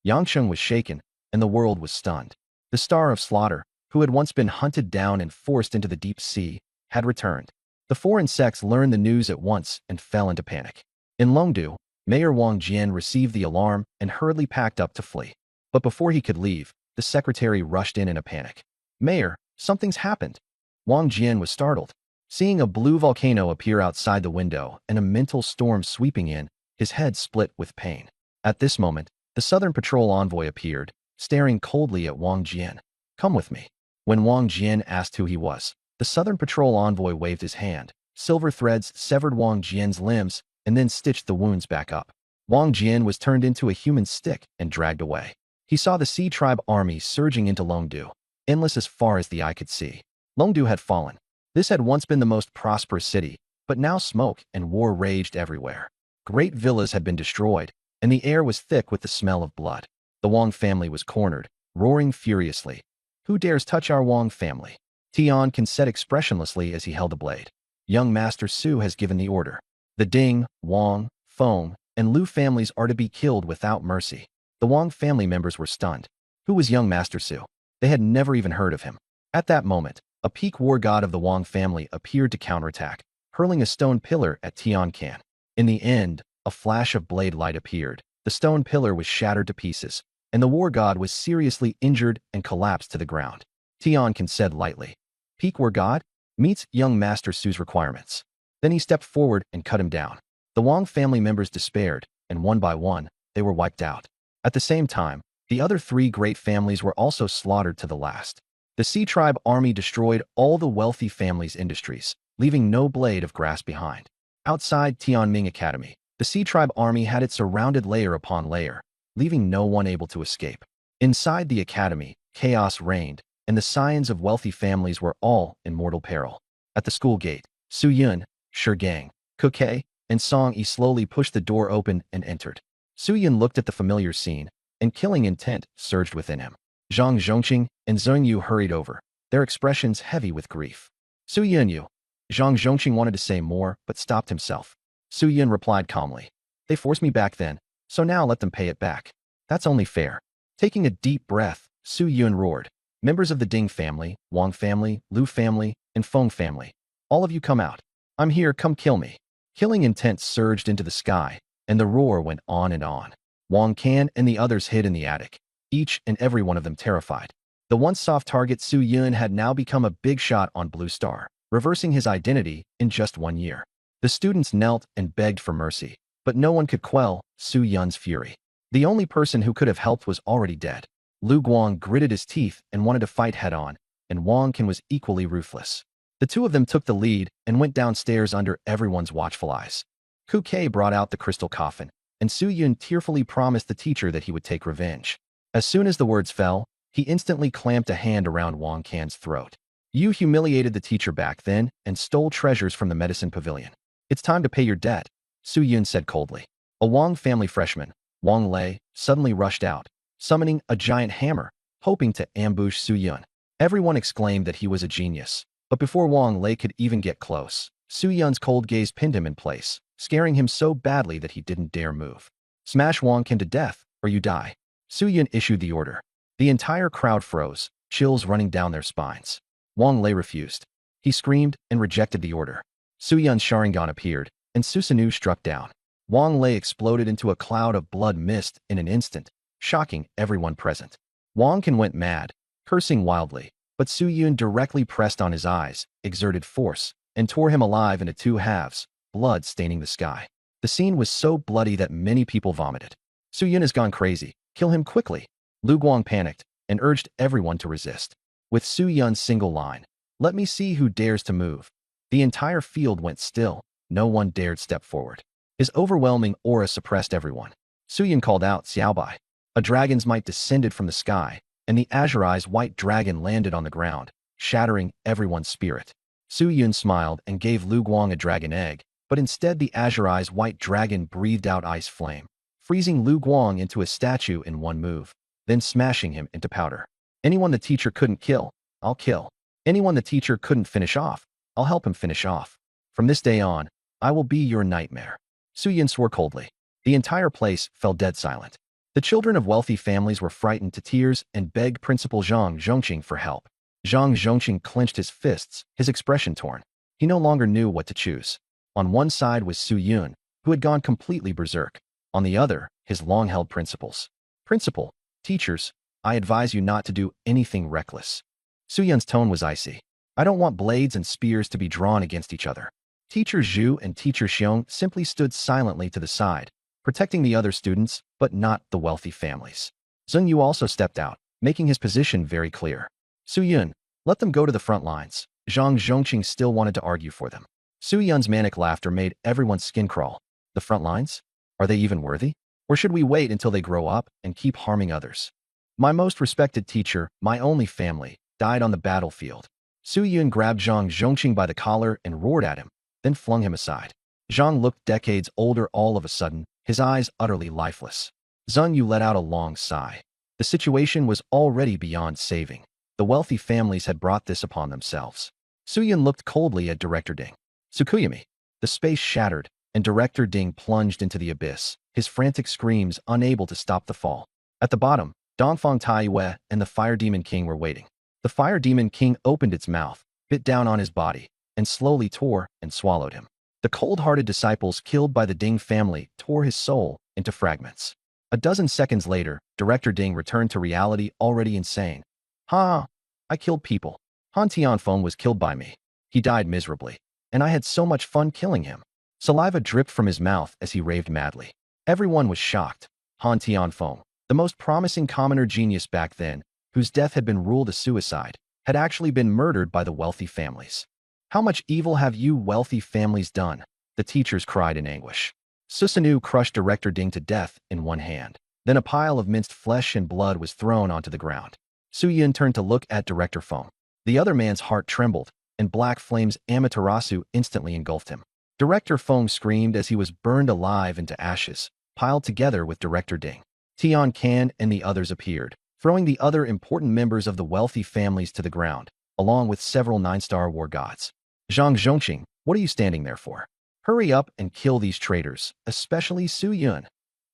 Yangsheng was shaken, and the world was stunned. The Star of Slaughter, who had once been hunted down and forced into the deep sea, had returned. The foreign sects learned the news at once and fell into panic. In Longdu, Mayor Wang Jian received the alarm and hurriedly packed up to flee. But before he could leave, the secretary rushed in a panic. "Mayor, something's happened." Wang Jian was startled. Seeing a blue volcano appear outside the window and a mental storm sweeping in, his head split with pain. At this moment, the Southern Patrol envoy appeared, staring coldly at Wang Jian. "Come with me." When Wang Jian asked who he was, the Southern Patrol envoy waved his hand. Silver threads severed Wang Jian's limbs and then stitched the wounds back up. Wang Jian was turned into a human stick and dragged away. He saw the Sea Tribe army surging into Longdu, endless as far as the eye could see. Longdu had fallen. This had once been the most prosperous city, but now smoke and war raged everywhere. Great villas had been destroyed, and the air was thick with the smell of blood. The Wang family was cornered, roaring furiously. "Who dares touch our Wang family?" Tian Kan said expressionlessly as he held the blade. "Young Master Su has given the order. The Ding, Wang, Feng, and Lu families are to be killed without mercy." The Wang family members were stunned. Who was young Master Su? They had never even heard of him. At that moment, a peak war god of the Wang family appeared to counterattack, hurling a stone pillar at Tian Kan. In the end, a flash of blade light appeared. The stone pillar was shattered to pieces, and the war god was seriously injured and collapsed to the ground. Tian Kan said lightly, "Peak war god? Meets young Master Su's requirements." Then he stepped forward and cut him down. The Wang family members despaired, and one by one, they were wiped out. At the same time, the other three great families were also slaughtered to the last. The Sea Tribe army destroyed all the wealthy families' industries, leaving no blade of grass behind. Outside Tianming Academy, the Sea Tribe army had it surrounded layer upon layer, leaving no one able to escape. Inside the academy, chaos reigned, and the scions of wealthy families were all in mortal peril. At the school gate, Su Yun, Shigang, Kuke, and Song Yi slowly pushed the door open and entered. Su Yun looked at the familiar scene, and killing intent surged within him. Zhang Zhongqing and Zheng Yu hurried over, their expressions heavy with grief. "Su Yun Yu." Zhang Zhongqing wanted to say more, but stopped himself. Su Yun replied calmly, "They forced me back then, so now let them pay it back. That's only fair." Taking a deep breath, Su Yun roared, "Members of the Ding family, Wang family, Lu family, and Feng family, all of you come out. I'm here, come kill me." Killing intent surged into the sky, and the roar went on and on. Wang Can and the others hid in the attic, each and every one of them terrified. The once soft target Su Yun had now become a big shot on Blue Star, reversing his identity in just 1 year. The students knelt and begged for mercy, but no one could quell Su Yun's fury. The only person who could have helped was already dead. Lu Guang gritted his teeth and wanted to fight head-on, and Wang Can was equally ruthless. The two of them took the lead and went downstairs under everyone's watchful eyes. Kuke brought out the crystal coffin, and Su Yun tearfully promised the teacher that he would take revenge. As soon as the words fell, he instantly clamped a hand around Wang Can's throat. You humiliated the teacher back then and stole treasures from the medicine pavilion. It's time to pay your debt, Su Yun said coldly. A Wang family freshman, Wang Lei, suddenly rushed out, summoning a giant hammer, hoping to ambush Su Yun. Everyone exclaimed that he was a genius, but before Wang Lei could even get close, Su Yun's cold gaze pinned him in place, scaring him so badly that he didn't dare move. Smash Wang Kin to death, or you die. Su Yun issued the order. The entire crowd froze, chills running down their spines. Wang Lei refused. He screamed and rejected the order. Su Yun's Sharingan appeared, and Susanoo struck down. Wang Lei exploded into a cloud of blood mist in an instant, shocking everyone present. Wang Kin went mad, cursing wildly, but Su Yun directly pressed on his eyes, exerted force, and tore him alive into two halves, blood staining the sky. The scene was so bloody that many people vomited. Su Yun has gone crazy. Kill him quickly. Lu Guang panicked and urged everyone to resist. With Su Yun's single line, "Let me see who dares to move," the entire field went still. No one dared step forward. His overwhelming aura suppressed everyone. Su Yun called out, "Xiaobai." A dragon's might descended from the sky, and the azurized white dragon landed on the ground, shattering everyone's spirit. Su Yun smiled and gave Lu Guang a dragon egg, but instead the azurized white dragon breathed out ice flame, freezing Lu Guang into a statue in one move, then smashing him into powder. Anyone the teacher couldn't kill, I'll kill. Anyone the teacher couldn't finish off, I'll help him finish off. From this day on, I will be your nightmare. Su Yun swore coldly. The entire place fell dead silent. The children of wealthy families were frightened to tears and begged Principal Zhang Zhongqing for help. Zhang Zhongqing clenched his fists, his expression torn. He no longer knew what to choose. On one side was Su Yun, who had gone completely berserk. On the other, his long-held principles. "Principal, teachers, I advise you not to do anything reckless." Su Yun's tone was icy. "I don't want blades and spears to be drawn against each other." Teacher Zhu and Teacher Xiong simply stood silently to the side, protecting the other students, but not the wealthy families. Zheng Yu also stepped out, making his position very clear. "Su Yun, let them go to the front lines." Zhang Zhongqing still wanted to argue for them. Su Yun's manic laughter made everyone's skin crawl. The front lines? Are they even worthy? Or should we wait until they grow up and keep harming others? My most respected teacher, my only family, died on the battlefield. Su Yun grabbed Zhang Zhongqing by the collar and roared at him, then flung him aside. Zhang looked decades older all of a sudden, his eyes utterly lifeless. Zheng Yu let out a long sigh. The situation was already beyond saving. The wealthy families had brought this upon themselves. Su Yun looked coldly at Director Ding. "Tsukuyami." The space shattered, and Director Ding plunged into the abyss, his frantic screams unable to stop the fall. At the bottom, Dongfang Taiyue and the Fire Demon King were waiting. The Fire Demon King opened its mouth, bit down on his body, and slowly tore and swallowed him. The cold-hearted disciples killed by the Ding family tore his soul into fragments. A dozen seconds later, Director Ding returned to reality already insane. "Ha! I killed people. Han Tianfeng was killed by me. He died miserably, and I had so much fun killing him." Saliva dripped from his mouth as he raved madly. Everyone was shocked. Han Tianfeng, the most promising commoner genius back then, whose death had been ruled a suicide, had actually been murdered by the wealthy families. "How much evil have you wealthy families done?" the teachers cried in anguish. Susanoo crushed Director Ding to death in one hand. Then a pile of minced flesh and blood was thrown onto the ground. Su Yun turned to look at Director Feng. The other man's heart trembled, and black flames Amaterasu instantly engulfed him. Director Feng screamed as he was burned alive into ashes, piled together with Director Ding. Tian Can and the others appeared, throwing the other important members of the wealthy families to the ground, along with several nine-star war gods. "Zhang Zhongqing, what are you standing there for? Hurry up and kill these traitors, especially Su Yun."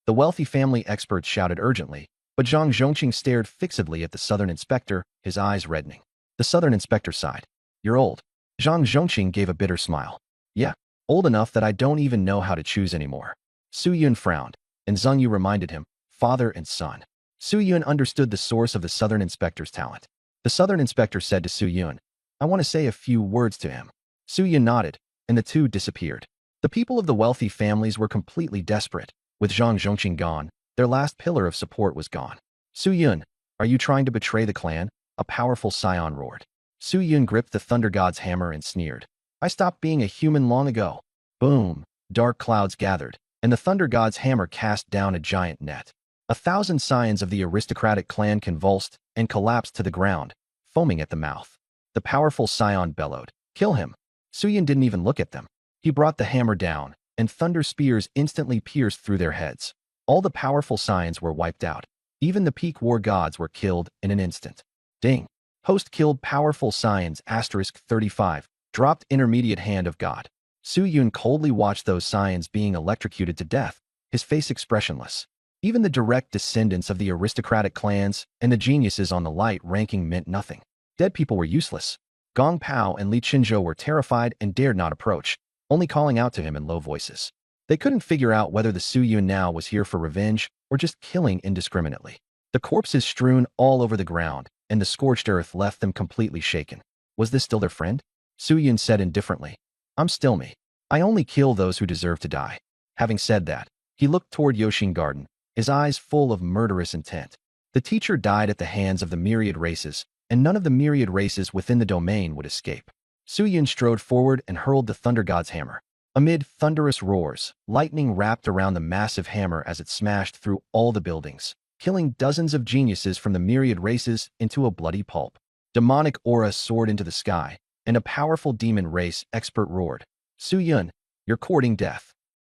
The wealthy family experts shouted urgently, but Zhang Zhongqing stared fixedly at the Southern Inspector, his eyes reddening. The Southern Inspector sighed. "You're old." Zhang Zhongqing gave a bitter smile. "Yeah, old enough that I don't even know how to choose anymore." Su Yun frowned, and Zheng Yu reminded him, father and son. Su Yun understood the source of the Southern Inspector's talent. The Southern Inspector said to Su Yun, "I want to say a few words to him." Su Yun nodded, and the two disappeared. The people of the wealthy families were completely desperate. With Zhang Zhongqing gone, their last pillar of support was gone. "Su Yun, are you trying to betray the clan?" a powerful scion roared. Su Yun gripped the Thunder God's hammer and sneered. "I stopped being a human long ago." Boom! Dark clouds gathered, and the Thunder God's hammer cast down a giant net. 1,000 scions of the aristocratic clan convulsed and collapsed to the ground, foaming at the mouth. The powerful scion bellowed, "Kill him!" Suyin didn't even look at them. He brought the hammer down, and thunder spears instantly pierced through their heads. All the powerful scions were wiped out. Even the peak war gods were killed in an instant. Ding. Host killed powerful scions *35, dropped intermediate hand of god. Su Yun coldly watched those scions being electrocuted to death, his face expressionless. Even the direct descendants of the aristocratic clans and the geniuses on the light ranking meant nothing. Dead people were useless. Gong Pao and Li Qinzhou were terrified and dared not approach, only calling out to him in low voices. They couldn't figure out whether the Su Yun now was here for revenge or just killing indiscriminately. The corpses strewn all over the ground, and the scorched earth left them completely shaken. Was this still their friend? Su Yun said indifferently, "I'm still me. I only kill those who deserve to die." Having said that, he looked toward Yoshin Garden, his eyes full of murderous intent. The teacher died at the hands of the myriad races, and none of the myriad races within the domain would escape. Su Yun strode forward and hurled the Thunder God's hammer. Amid thunderous roars, lightning wrapped around the massive hammer as it smashed through all the buildings, killing dozens of geniuses from the myriad races into a bloody pulp. Demonic aura soared into the sky, and a powerful demon race expert roared, "Su Yun, you're courting death."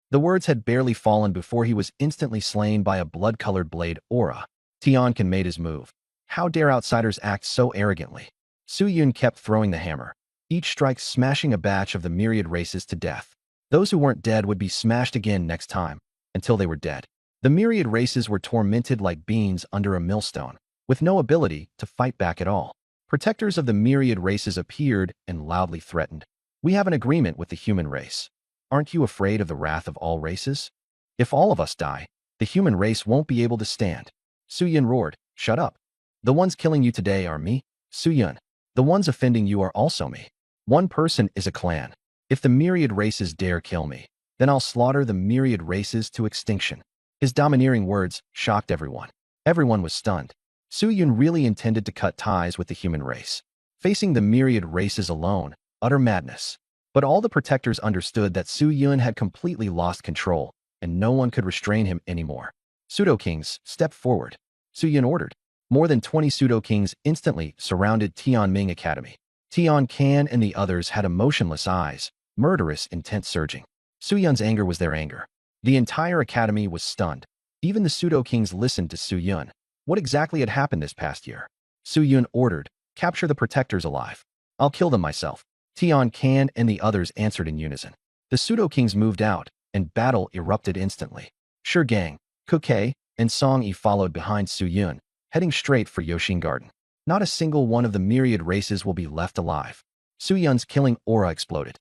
The words had barely fallen before he was instantly slain by a blood-colored blade aura. Tiankin made his move. How dare outsiders act so arrogantly? Su Yun kept throwing the hammer, each strike smashing a batch of the myriad races to death. Those who weren't dead would be smashed again next time, until they were dead. The myriad races were tormented like beans under a millstone, with no ability to fight back at all. Protectors of the myriad races appeared and loudly threatened, "We have an agreement with the human race. Aren't you afraid of the wrath of all races? If all of us die, the human race won't be able to stand." Su Yun roared, "Shut up. The ones killing you today are me, Su Yun. The ones offending you are also me. One person is a clan. If the myriad races dare kill me, then I'll slaughter the myriad races to extinction." His domineering words shocked everyone. Everyone was stunned. Su Yun really intended to cut ties with the human race. Facing the myriad races alone, utter madness. But all the protectors understood that Su Yun had completely lost control, and no one could restrain him anymore. Pseudo-kings, step forward, Su Yun ordered. More than 20 pseudo-kings instantly surrounded Tianming Academy. Tian Can and the others had emotionless eyes, murderous intent surging. Su Yun's anger was their anger. The entire academy was stunned. Even the pseudo-kings listened to Su Yun. What exactly had happened this past year? Su Yun ordered, "Capture the protectors alive. I'll kill them myself." Tian Can and the others answered in unison. The pseudo-kings moved out, and battle erupted instantly. Gang, Kuke, and Song Yi followed behind Su Yun, heading straight for Yoshin Garden. Not a single one of the myriad races will be left alive. Su Yun's killing aura exploded.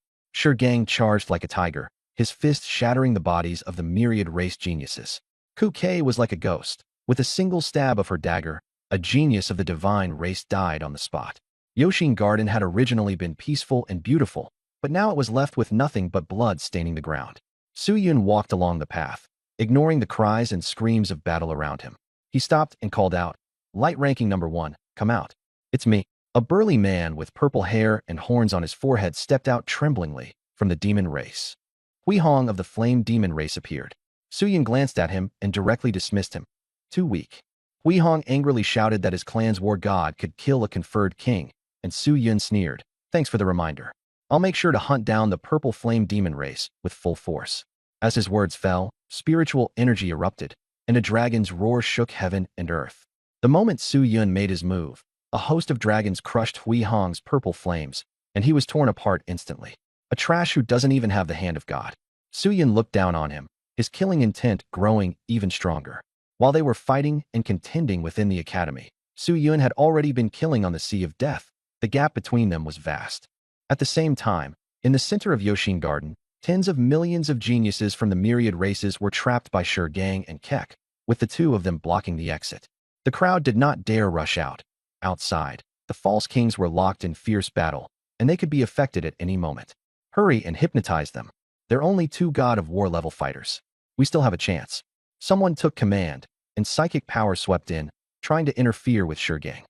Gang charged like a tiger, his fist shattering the bodies of the myriad race geniuses. Kuke was like a ghost. With a single stab of her dagger, a genius of the divine race died on the spot. Yoshin Garden had originally been peaceful and beautiful, but now it was left with nothing but blood staining the ground. Su Yun walked along the path, ignoring the cries and screams of battle around him. He stopped and called out, "Light ranking number 1, come out." "It's me." A burly man with purple hair and horns on his forehead stepped out tremblingly from the demon race. Hui Hong of the flame demon race appeared. Su Yun glanced at him and directly dismissed him. Too weak. Hui Hong angrily shouted that his clan's war god could kill a conferred king, and Su Yun sneered, "Thanks for the reminder. I'll make sure to hunt down the purple flame demon race with full force." As his words fell, spiritual energy erupted, and a dragon's roar shook heaven and earth. The moment Su Yun made his move, a host of dragons crushed Hui Hong's purple flames, and he was torn apart instantly. A trash who doesn't even have the hand of God. Su Yun looked down on him, his killing intent growing even stronger. While they were fighting and contending within the academy, Su Yun had already been killing on the Sea of Death. The gap between them was vast. At the same time, in the center of Yoshin Garden, tens of millions of geniuses from the myriad races were trapped by Gang and Kek, with the two of them blocking the exit. The crowd did not dare rush out. Outside, the false kings were locked in fierce battle, and they could be affected at any moment. Hurry and hypnotize them. They're only 2 God of War level fighters. We still have a chance. Someone took command, and psychic power swept in, trying to interfere with Gang.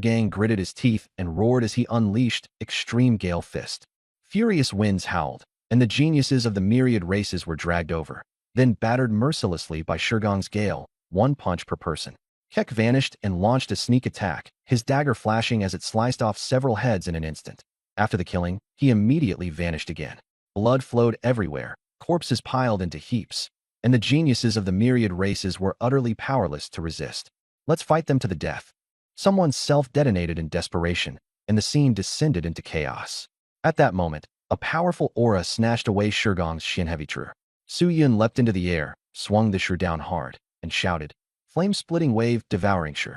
Gang gritted his teeth and roared as he unleashed Extreme Gale Fist. Furious winds howled, and the geniuses of the myriad races were dragged over, then battered mercilessly by Gang's gale, 1 punch per person. Kek vanished and launched a sneak attack, his dagger flashing as it sliced off several heads in an instant. After the killing, he immediately vanished again. Blood flowed everywhere, corpses piled into heaps, and the geniuses of the myriad races were utterly powerless to resist. Let's fight them to the death. Someone self-detonated in desperation, and the scene descended into chaos. At that moment, a powerful aura snatched away Shigong's shin-heavy true. Su Yun leapt into the air, swung the Shu down hard, and shouted, "Flame-splitting wave, devouring Shu."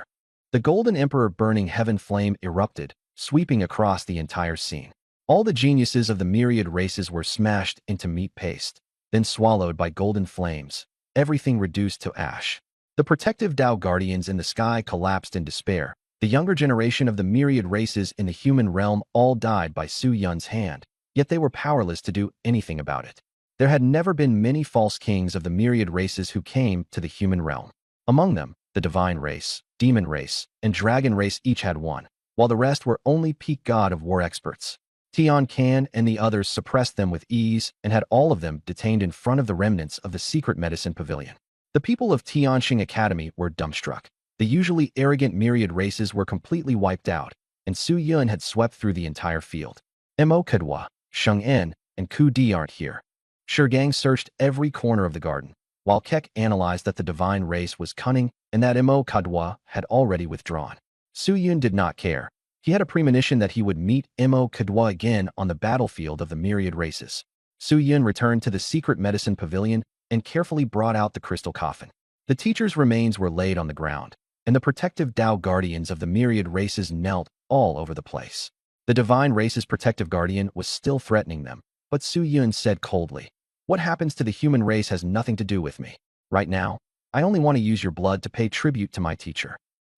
The Golden Emperor burning heaven flame erupted, sweeping across the entire scene. All the geniuses of the myriad races were smashed into meat paste, then swallowed by golden flames, everything reduced to ash. The protective Tao guardians in the sky collapsed in despair. The younger generation of the myriad races in the human realm all died by Su Yun's hand, yet they were powerless to do anything about it. There had never been many false kings of the myriad races who came to the human realm. Among them, the divine race, demon race, and dragon race each had one, while the rest were only peak god of war experts. Tian Can and the others suppressed them with ease and had all of them detained in front of the remnants of the secret medicine pavilion. The people of Tianxing Academy were dumbstruck. The usually arrogant myriad races were completely wiped out, and Su Yun had swept through the entire field. Mo Kadwa, Sheng En, and Ku Di aren't here. Shigang searched every corner of the garden, while Kek analyzed that the divine race was cunning and that Mo Kadwa had already withdrawn. Su Yun did not care. He had a premonition that he would meet Mo Kadwa again on the battlefield of the myriad races. Su Yun returned to the secret medicine pavilion and carefully brought out the crystal coffin. The teacher's remains were laid on the ground, and the protective Tao guardians of the myriad races knelt all over the place. The divine race's protective guardian was still threatening them, but Su Yun said coldly, "What happens to the human race has nothing to do with me. Right now, I only want to use your blood to pay tribute to my teacher."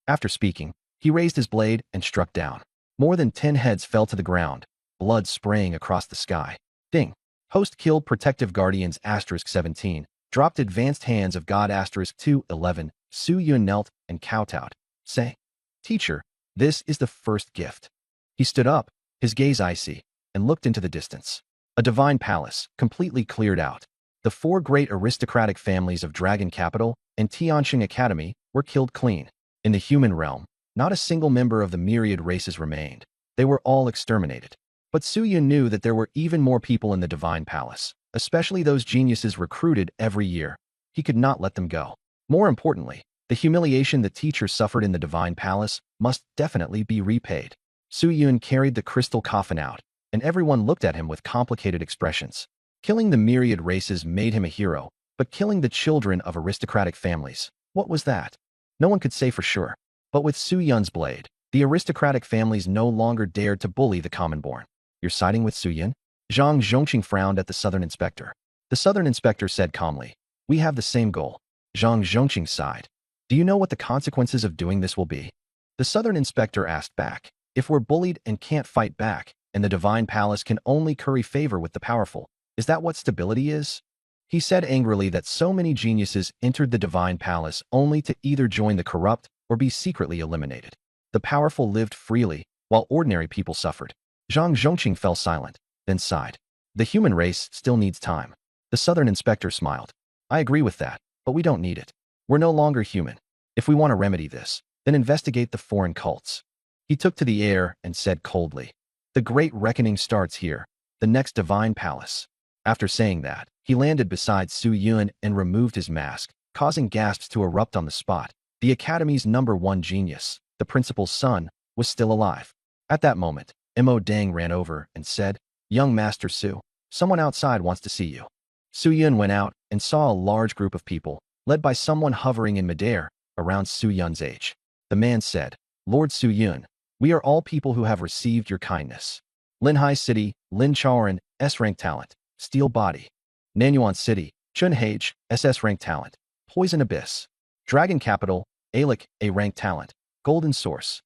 After speaking, he raised his blade and struck down. More than 10 heads fell to the ground, blood spraying across the sky. Ding! Host killed protective guardians *17, dropped advanced hands of God *211. Su Yun knelt and kowtowed. "Say, teacher, this is the first gift." He stood up, his gaze icy, and looked into the distance. A divine palace, completely cleared out. The 4 great aristocratic families of Dragon Capital and Tianxing Academy were killed clean. In the human realm, not a single member of the myriad races remained. They were all exterminated. But Su Yun knew that there were even more people in the divine palace, especially those geniuses recruited every year. He could not let them go. More importantly, the humiliation the teacher suffered in the divine palace must definitely be repaid. Su Yun carried the crystal coffin out, and everyone looked at him with complicated expressions. Killing the myriad races made him a hero, but killing the children of aristocratic families, what was that? No one could say for sure. But with Su Yun's blade, the aristocratic families no longer dared to bully the common-born. "You're siding with Su Yun?" Zhang Zhongqing frowned at the southern inspector. The southern inspector said calmly, "We have the same goal." Zhang Zhongqing sighed. "Do you know what the consequences of doing this will be?" The southern inspector asked back, "If we're bullied and can't fight back, and the divine palace can only curry favor with the powerful, is that what stability is?" He said angrily that so many geniuses entered the divine palace only to either join the corrupt or be secretly eliminated. The powerful lived freely, while ordinary people suffered. Zhang Zhongqing fell silent, then sighed. "The human race still needs time." The southern inspector smiled. "I agree with that, but we don't need it. We're no longer human. If we want to remedy this, then investigate the foreign cults." He took to the air and said coldly, "The great reckoning starts here, the next divine palace." After saying that, he landed beside Su Yun and removed his mask, causing gasps to erupt on the spot. The Academy's #1 genius, the principal's son, was still alive. At that moment, Mo Deng ran over and said, "Young Master Su, someone outside wants to see you." Su Yun went out and saw a large group of people, led by someone hovering in midair, around Su Yun's age. The man said, "Lord Su Yun, we are all people who have received your kindness. Linhai City, Lin Chaoran, S-rank talent, Steel Body. Nanyuan City, Chun Hage, SS rank talent, Poison Abyss. Dragon Capital, Alec, A-rank talent, Golden Source."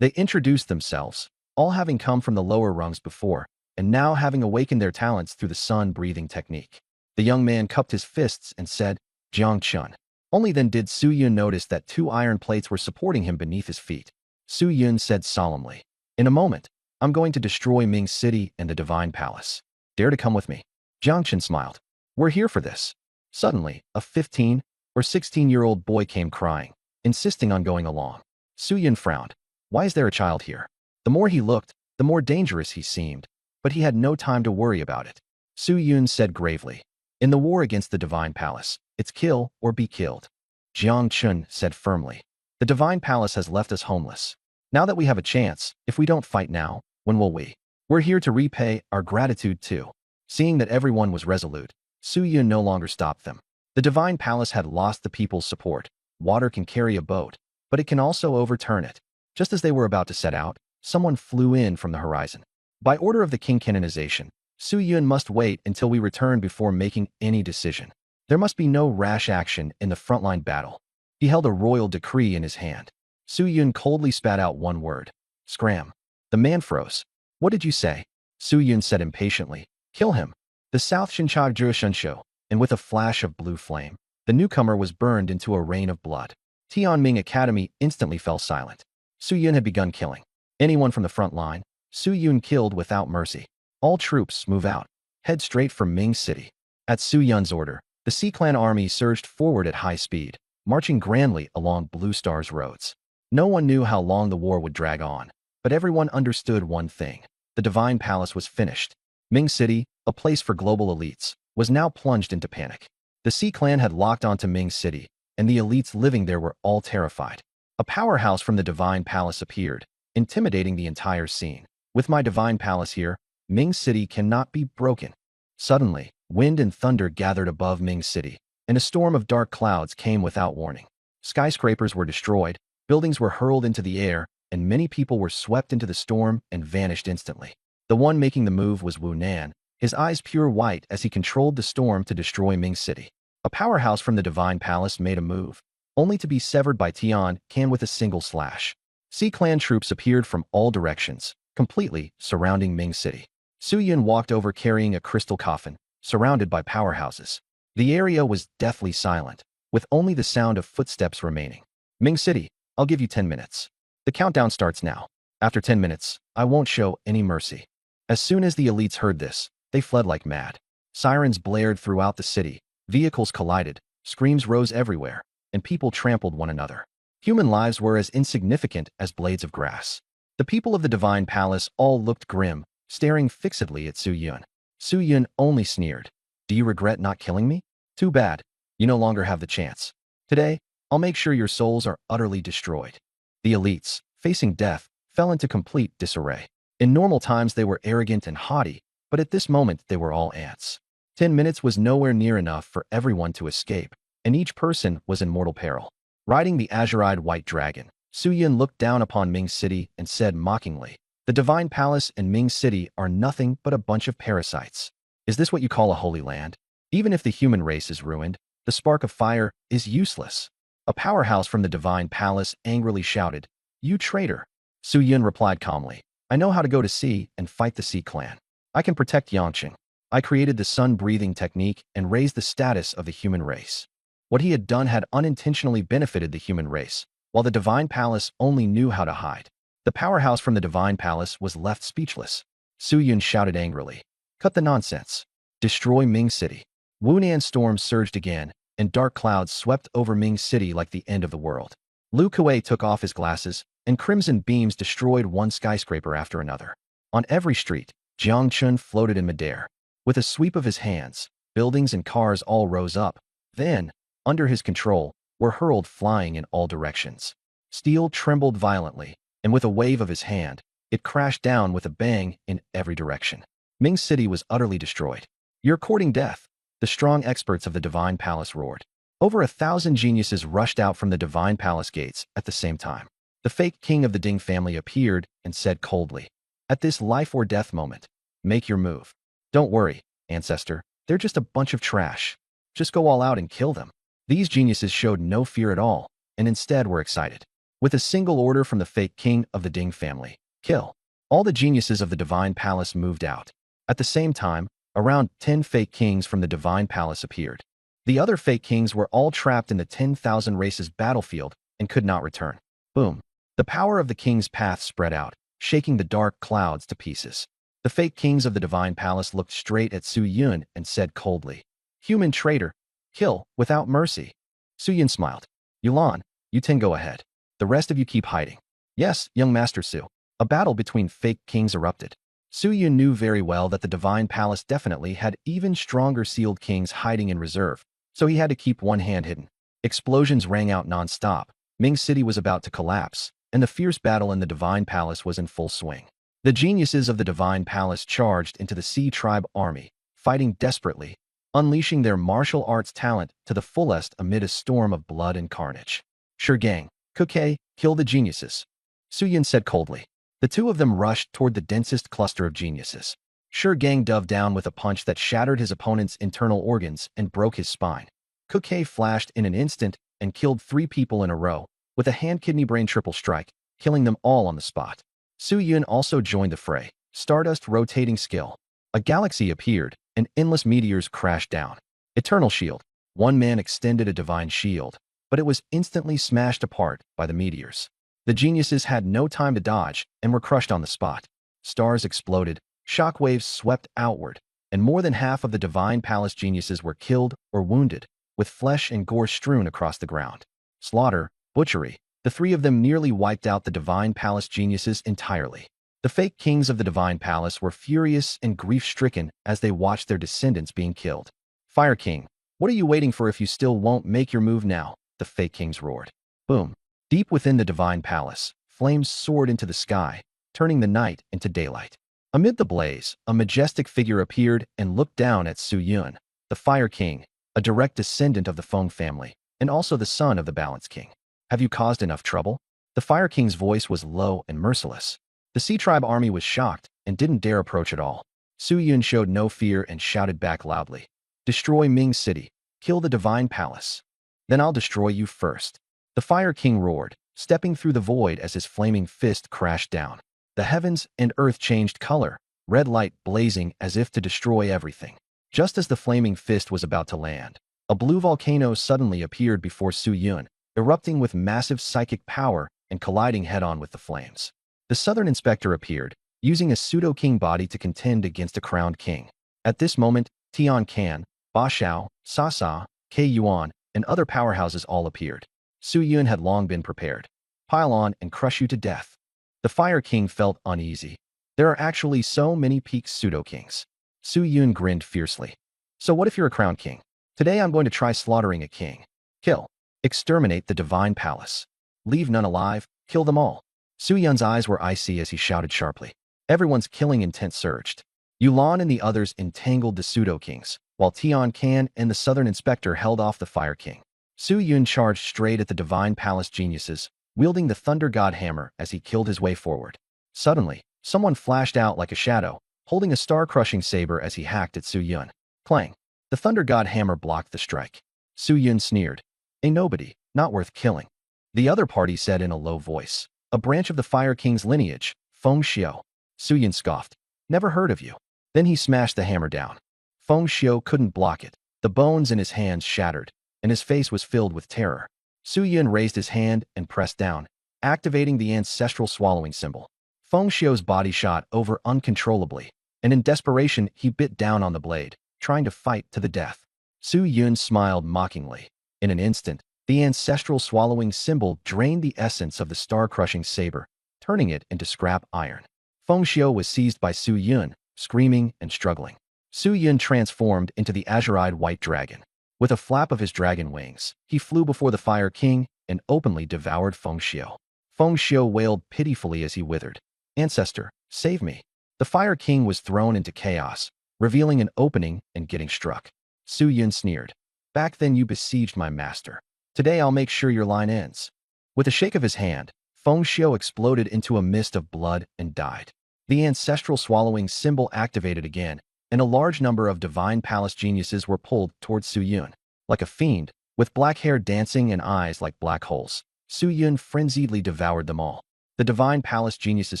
They introduced themselves, all having come from the lower rungs before, and now having awakened their talents through the sun-breathing technique. The young man cupped his fists and said, "Jiang Chun." Only then did Su Yun notice that 2 iron plates were supporting him beneath his feet. Su Yun said solemnly, "In a moment, I'm going to destroy Ming City and the Divine Palace. Dare to come with me?" Jiang Chun smiled. "We're here for this." Suddenly, a 15 or 16-year-old boy came crying. insisting on going along. Su Yun frowned. Why is there a child here? The more he looked, the more dangerous he seemed, but he had no time to worry about it. Su Yun said gravely, in the war against the Divine Palace, it's kill or be killed. Jiang Chun said firmly, the Divine Palace has left us homeless. Now that we have a chance, if we don't fight now, when will we? We're here to repay our gratitude too. Seeing that everyone was resolute, Su Yun no longer stopped them. The Divine Palace had lost the people's support. Water can carry a boat, but it can also overturn it. Just as they were about to set out, someone flew in from the horizon. By order of the king canonization, Su Yun must wait until we return before making any decision. There must be no rash action in the frontline battle. He held a royal decree in his hand. Su Yun coldly spat out one word. Scram. The man froze. What did you say? Su Yun said impatiently. Kill him. The South Shinchag Jurshunsho, and with a flash of blue flame, the newcomer was burned into a rain of blood. Tianming Academy instantly fell silent. Su Yun had begun killing. Anyone from the front line, Su Yun killed without mercy. All troops move out. Head straight for Ming City. At Su Yun's order, the Sea Clan army surged forward at high speed, marching grandly along Blue Star's roads. No one knew how long the war would drag on, but everyone understood one thing. The Divine Palace was finished. Ming City, a place for global elites, was now plunged into panic. The Sea Clan had locked onto Ming City, and the elites living there were all terrified. A powerhouse from the Divine Palace appeared, intimidating the entire scene. With my Divine Palace here, Ming City cannot be broken. Suddenly, wind and thunder gathered above Ming City, and a storm of dark clouds came without warning. Skyscrapers were destroyed, buildings were hurled into the air, and many people were swept into the storm and vanished instantly. The one making the move was Wu Nan, his eyes pure white as he controlled the storm to destroy Ming City. A powerhouse from the Divine Palace made a move, only to be severed by Tian Can with a single slash. Sea Clan troops appeared from all directions, completely surrounding Ming City. Su Yun walked over carrying a crystal coffin, surrounded by powerhouses. The area was deathly silent, with only the sound of footsteps remaining. Ming City, I'll give you 10 minutes. The countdown starts now. After 10 minutes, I won't show any mercy. As soon as the elites heard this, they fled like mad. Sirens blared throughout the city, vehicles collided, screams rose everywhere, and people trampled one another. Human lives were as insignificant as blades of grass. The people of the Divine Palace all looked grim, staring fixedly at Su Yun. Su Yun only sneered. Do you regret not killing me? Too bad. You no longer have the chance. Today, I'll make sure your souls are utterly destroyed. The elites, facing death, fell into complete disarray. In normal times they were arrogant and haughty, but at this moment they were all ants. 10 minutes was nowhere near enough for everyone to escape, and each person was in mortal peril. Riding the azure-eyed white dragon, Su Yun looked down upon Ming City and said mockingly, the Divine Palace and Ming City are nothing but a bunch of parasites. Is this what you call a holy land? Even if the human race is ruined, the spark of fire is useless. A powerhouse from the Divine Palace angrily shouted, you traitor. Su Yun replied calmly, I know how to go to sea and fight the Sea Clan. I can protect Yangqing. I created the sun-breathing technique and raised the status of the human race. What he had done had unintentionally benefited the human race, while the Divine Palace only knew how to hide. The powerhouse from the Divine Palace was left speechless. Su Yun shouted angrily, cut the nonsense. Destroy Ming City. Wu Nan's storm surged again, and dark clouds swept over Ming City like the end of the world. Lu Kuei took off his glasses, and crimson beams destroyed one skyscraper after another. On every street, Jiang Chun floated in midair. With a sweep of his hands, buildings and cars all rose up. Then, under his control, were hurled flying in all directions. Steel trembled violently, and with a wave of his hand, it crashed down with a bang in every direction. Ming City was utterly destroyed. You're courting death, the strong experts of the Divine Palace roared. Over 1,000 geniuses rushed out from the Divine Palace gates at the same time. The fake king of the Ding family appeared and said coldly, at this life or death moment, make your move. Don't worry, ancestor, they're just a bunch of trash. Just go all out and kill them. These geniuses showed no fear at all, and instead were excited. With a single order from the fake king of the Ding family, kill. All the geniuses of the Divine Palace moved out. At the same time, around 10 fake kings from the Divine Palace appeared. The other fake kings were all trapped in the 10,000 races battlefield and could not return. Boom. The power of the king's path spread out, shaking the dark clouds to pieces. The fake kings of the Divine Palace looked straight at Su Yun and said coldly, human traitor, kill without mercy. Su Yun smiled. Yulan, You 10 go ahead. The rest of you keep hiding. Yes, young Master Su. A battle between fake kings erupted. Su Yun knew very well that the Divine Palace definitely had even stronger sealed kings hiding in reserve, so he had to keep one hand hidden. Explosions rang out non-stop. Ming City was about to collapse, and the fierce battle in the Divine Palace was in full swing. The geniuses of the Divine Palace charged into the Sea Tribe army, fighting desperately, unleashing their martial arts talent to the fullest amid a storm of blood and carnage. Sure gang, Kuke, kill the geniuses, Su Yun said coldly. The two of them rushed toward the densest cluster of geniuses. Sure gang dove down with a punch that shattered his opponent's internal organs and broke his spine. Kuke flashed in an instant and killed 3 people in a row with a hand-kidney-brain triple strike, killing them all on the spot. Su Yun also joined the fray. Stardust rotating skill. A galaxy appeared, and endless meteors crashed down. Eternal shield. One man extended a divine shield, but it was instantly smashed apart by the meteors. The geniuses had no time to dodge and were crushed on the spot. Stars exploded, shockwaves swept outward, and more than half of the Divine Palace geniuses were killed or wounded, with flesh and gore strewn across the ground. Slaughter, butchery. The 3 of them nearly wiped out the Divine Palace geniuses entirely. The fake kings of the Divine Palace were furious and grief-stricken as they watched their descendants being killed. Fire King, what are you waiting for if you still won't make your move now? The fake kings roared. Boom. Deep within the Divine Palace, flames soared into the sky, turning the night into daylight. Amid the blaze, a majestic figure appeared and looked down at Su Yun, the Fire King, a direct descendant of the Feng family, and also the son of the Balance King. Have you caused enough trouble? The Fire King's voice was low and merciless. The Sea Tribe army was shocked and didn't dare approach at all. Su Yun showed no fear and shouted back loudly. Destroy Ming City. Kill the Divine Palace. Then I'll destroy you first. The Fire King roared, stepping through the void as his flaming fist crashed down. The heavens and earth changed color, red light blazing as if to destroy everything. Just as the flaming fist was about to land, a blue volcano suddenly appeared before Su Yun, erupting with massive psychic power and colliding head-on with the flames. The Southern Inspector appeared, using a pseudo-king body to contend against a crowned king. At this moment, Tian Can, Ba Xiao, Sa Sa, Ke Yuan, and other powerhouses all appeared. Su Yun had long been prepared. Pile on and crush you to death. The Fire King felt uneasy. There are actually so many peak pseudo-kings. Su Yun grinned fiercely. So what if you're a crowned king? Today I'm going to try slaughtering a king. Kill. Exterminate the Divine Palace. Leave none alive, kill them all. Su Yun's eyes were icy as he shouted sharply. Everyone's killing intent surged. Yulan and the others entangled the pseudo-kings, while Tian Can and the Southern Inspector held off the Fire King. Su Yun charged straight at the Divine Palace geniuses, wielding the Thunder God Hammer as he killed his way forward. Suddenly, someone flashed out like a shadow, holding a star-crushing saber as he hacked at Su Yun. Clang! The Thunder God Hammer blocked the strike. Su Yun sneered. A nobody, not worth killing. The other party said in a low voice. A branch of the Fire King's lineage, Feng Xiu. Su Yun scoffed. Never heard of you. Then he smashed the hammer down. Feng Xiu couldn't block it. The bones in his hands shattered, and his face was filled with terror. Su Yun raised his hand and pressed down, activating the ancestral swallowing symbol. Feng Xiu's body shot over uncontrollably, and in desperation he bit down on the blade, trying to fight to the death. Su Yun smiled mockingly. In an instant, the ancestral swallowing symbol drained the essence of the star-crushing saber, turning it into scrap iron. Feng Xiu was seized by Su Yun, screaming and struggling. Su Yun transformed into the azure-eyed white dragon. With a flap of his dragon wings, he flew before the Fire King and openly devoured Feng Xiu. Feng Xiu wailed pitifully as he withered. Ancestor, save me. The Fire King was thrown into chaos, revealing an opening and getting struck. Su Yun sneered. Back then you besieged my master. Today I'll make sure your line ends. With a shake of his hand, Feng Xiu exploded into a mist of blood and died. The ancestral swallowing symbol activated again, and a large number of Divine Palace geniuses were pulled towards Su Yun. Like a fiend, with black hair dancing and eyes like black holes, Su Yun frenziedly devoured them all. The Divine Palace geniuses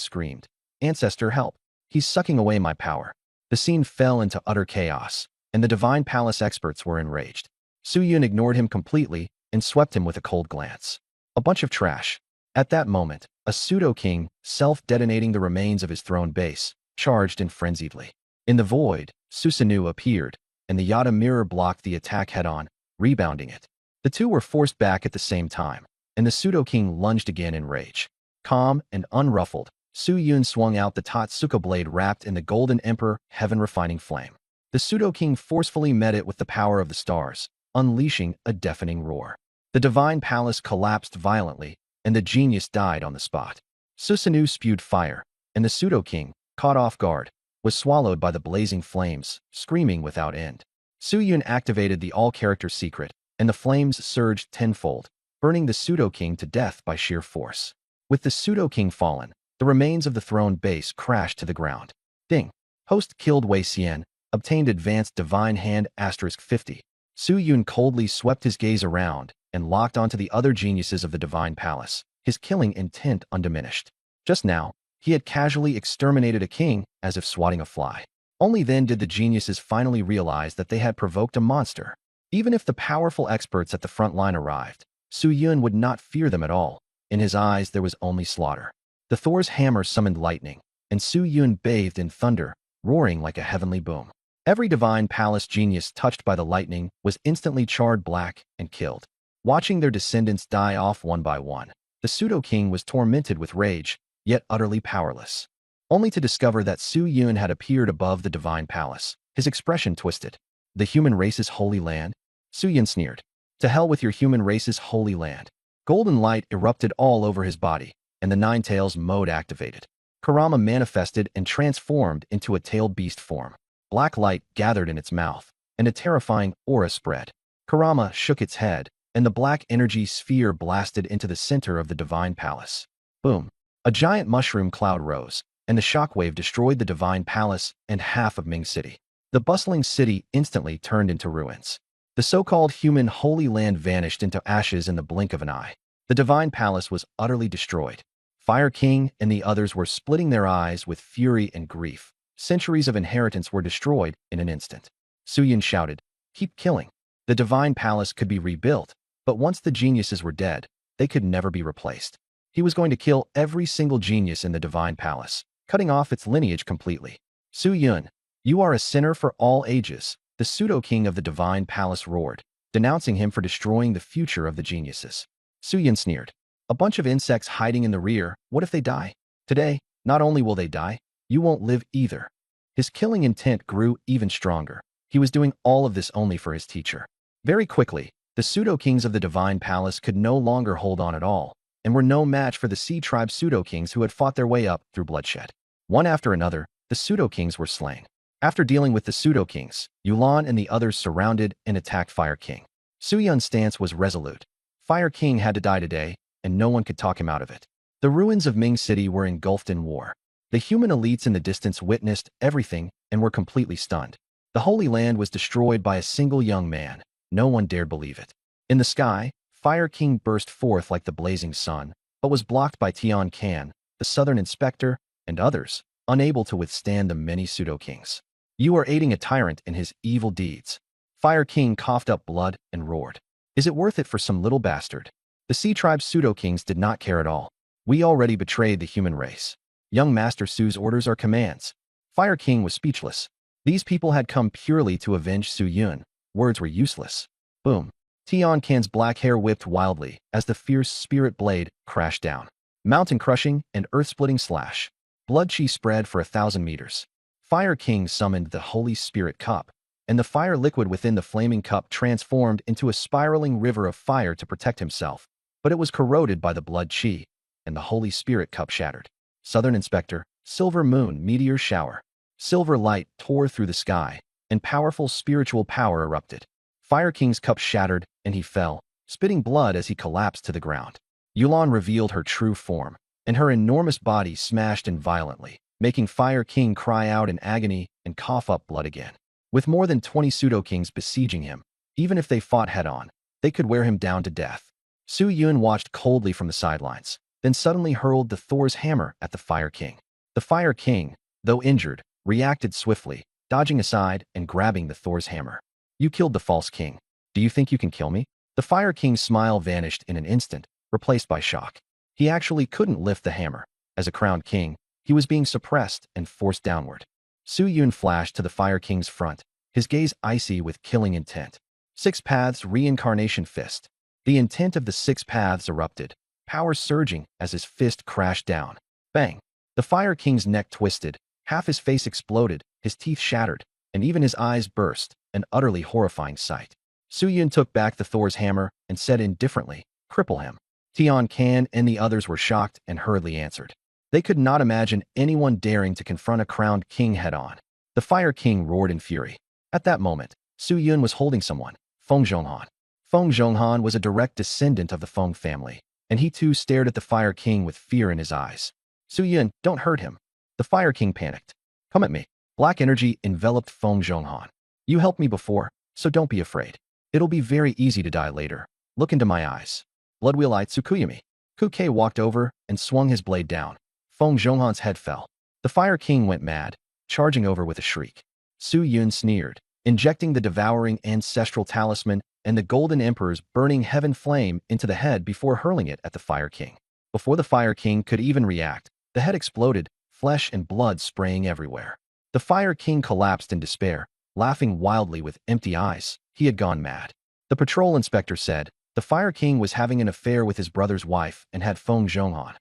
screamed, Ancestor, help! He's sucking away my power. The scene fell into utter chaos, and the Divine Palace experts were enraged. Su Yun ignored him completely and swept him with a cold glance. A bunch of trash. At that moment, a pseudo-king, self-detonating the remains of his throne base, charged in frenziedly. In the void, Susanoo appeared, and the Yada mirror blocked the attack head-on, rebounding it. The two were forced back at the same time. and the pseudo-king lunged again in rage. Calm and unruffled, Su Yun swung out the Tatsuka blade wrapped in the Golden Emperor heaven-refining flame. The pseudo-king forcefully met it with the power of the stars, unleashing a deafening roar. The divine palace collapsed violently, and the genius died on the spot. Susanoo spewed fire, and the pseudo-king, caught off guard, was swallowed by the blazing flames, screaming without end. Su Yun activated the all-character secret, and the flames surged tenfold, burning the pseudo-king to death by sheer force. With the pseudo-king fallen, the remains of the throne base crashed to the ground. Ding. Host killed Wei Xian, obtained advanced divine hand *50. Su Yun coldly swept his gaze around and locked onto the other geniuses of the divine palace, his killing intent undiminished. Just now, he had casually exterminated a king as if swatting a fly. Only then did the geniuses finally realize that they had provoked a monster. Even if the powerful experts at the front line arrived, Su Yun would not fear them at all. In his eyes there was only slaughter. The Thor's hammer summoned lightning, and Su Yun bathed in thunder, roaring like a heavenly boom. Every divine palace genius touched by the lightning was instantly charred black and killed. Watching their descendants die off one by one, the pseudo-king was tormented with rage, yet utterly powerless. Only to discover that Su Yun had appeared above the divine palace. His expression twisted. The human race's holy land? Su Yun sneered. To hell with your human race's holy land. Golden light erupted all over his body, and the Nine Tails mode activated. Kurama manifested and transformed into a tailed beast form. Black light gathered in its mouth, and a terrifying aura spread. Kurama shook its head, and the black energy sphere blasted into the center of the divine palace. Boom! A giant mushroom cloud rose, and the shockwave destroyed the divine palace and half of Ming City. The bustling city instantly turned into ruins. The so-called human holy land vanished into ashes in the blink of an eye. The divine palace was utterly destroyed. Fire King and the others were splitting their eyes with fury and grief. Centuries of inheritance were destroyed in an instant. Su Yun shouted, "Keep killing." The divine palace could be rebuilt, but once the geniuses were dead, they could never be replaced. He was going to kill every single genius in the divine palace, cutting off its lineage completely. Su Yun, you are a sinner for all ages, the pseudo-king of the divine palace roared, denouncing him for destroying the future of the geniuses. Su Yun sneered. A bunch of insects hiding in the rear, what if they die? Today, not only will they die, you won't live either. His killing intent grew even stronger. He was doing all of this only for his teacher. Very quickly, the pseudo-kings of the divine palace could no longer hold on at all, and were no match for the Sea Tribe pseudo-kings who had fought their way up through bloodshed. One after another, the pseudo-kings were slain. After dealing with the pseudo-kings, Yulan and the others surrounded and attacked Fire King. Su Yun's stance was resolute. Fire King had to die today, and no one could talk him out of it. The ruins of Ming City were engulfed in war. The human elites in the distance witnessed everything and were completely stunned. The Holy Land was destroyed by a single young man. No one dared believe it. In the sky, Fire King burst forth like the blazing sun, but was blocked by Tian Kan, the southern inspector, and others, unable to withstand the many pseudo-kings. You are aiding a tyrant in his evil deeds. Fire King coughed up blood and roared. Is it worth it for some little bastard? The Sea Tribe pseudo-kings did not care at all. We already betrayed the human race. Young Master Su's orders are commands. Fire King was speechless. These people had come purely to avenge Su Yun. Words were useless. Boom. Tian Kan's black hair whipped wildly as the fierce spirit blade crashed down. Mountain-crushing and earth-splitting slash. Blood chi spread for 1,000 meters. Fire King summoned the Holy Spirit Cup, and the fire liquid within the flaming cup transformed into a spiraling river of fire to protect himself, but it was corroded by the blood chi, and the Holy Spirit Cup shattered. Southern Inspector, Silver Moon Meteor Shower. Silver light tore through the sky, and powerful spiritual power erupted. Fire King's cup shattered, and he fell, spitting blood as he collapsed to the ground. Yulan revealed her true form, and her enormous body smashed in violently, making Fire King cry out in agony and cough up blood again. With more than 20 pseudo-kings besieging him, even if they fought head-on, they could wear him down to death. Su Yun watched coldly from the sidelines, then suddenly hurled the Thor's hammer at the Fire King. The Fire King, though injured, reacted swiftly, dodging aside and grabbing the Thor's hammer. You killed the false king. Do you think you can kill me? The Fire King's smile vanished in an instant, replaced by shock. He actually couldn't lift the hammer. As a crowned king, he was being suppressed and forced downward. Su Yun flashed to the Fire King's front, his gaze icy with killing intent. 6 Paths Reincarnation Fist. The intent of the six paths erupted, power surging as his fist crashed down. Bang! The Fire King's neck twisted, half his face exploded, his teeth shattered, and even his eyes burst, an utterly horrifying sight. Su Yun took back the Thor's hammer and said indifferently, "Cripple him." Tian Can and the others were shocked and hurriedly answered. They could not imagine anyone daring to confront a crowned king head-on. The Fire King roared in fury. At that moment, Su Yun was holding someone, Feng Zhonghan. Feng Zhonghan was a direct descendant of the Feng family, and he too stared at the Fire King with fear in his eyes. "Su Yun, don't hurt him." The Fire King panicked. "Come at me." Black energy enveloped Feng Zhonghan. "You helped me before, so don't be afraid. It'll be very easy to die later. Look into my eyes." Bloodwheel-eye Tsukuyami. Kuke walked over and swung his blade down. Feng Zhonghan's head fell. The Fire King went mad, charging over with a shriek. Su Yun sneered, injecting the devouring ancestral talisman and the Golden Emperor's burning heaven flame into the head before hurling it at the Fire King. Before the Fire King could even react, the head exploded, flesh and blood spraying everywhere. The Fire King collapsed in despair, laughing wildly with empty eyes. He had gone mad. The patrol inspector said, the Fire King was having an affair with his brother's wife and had Feng Zhonghan.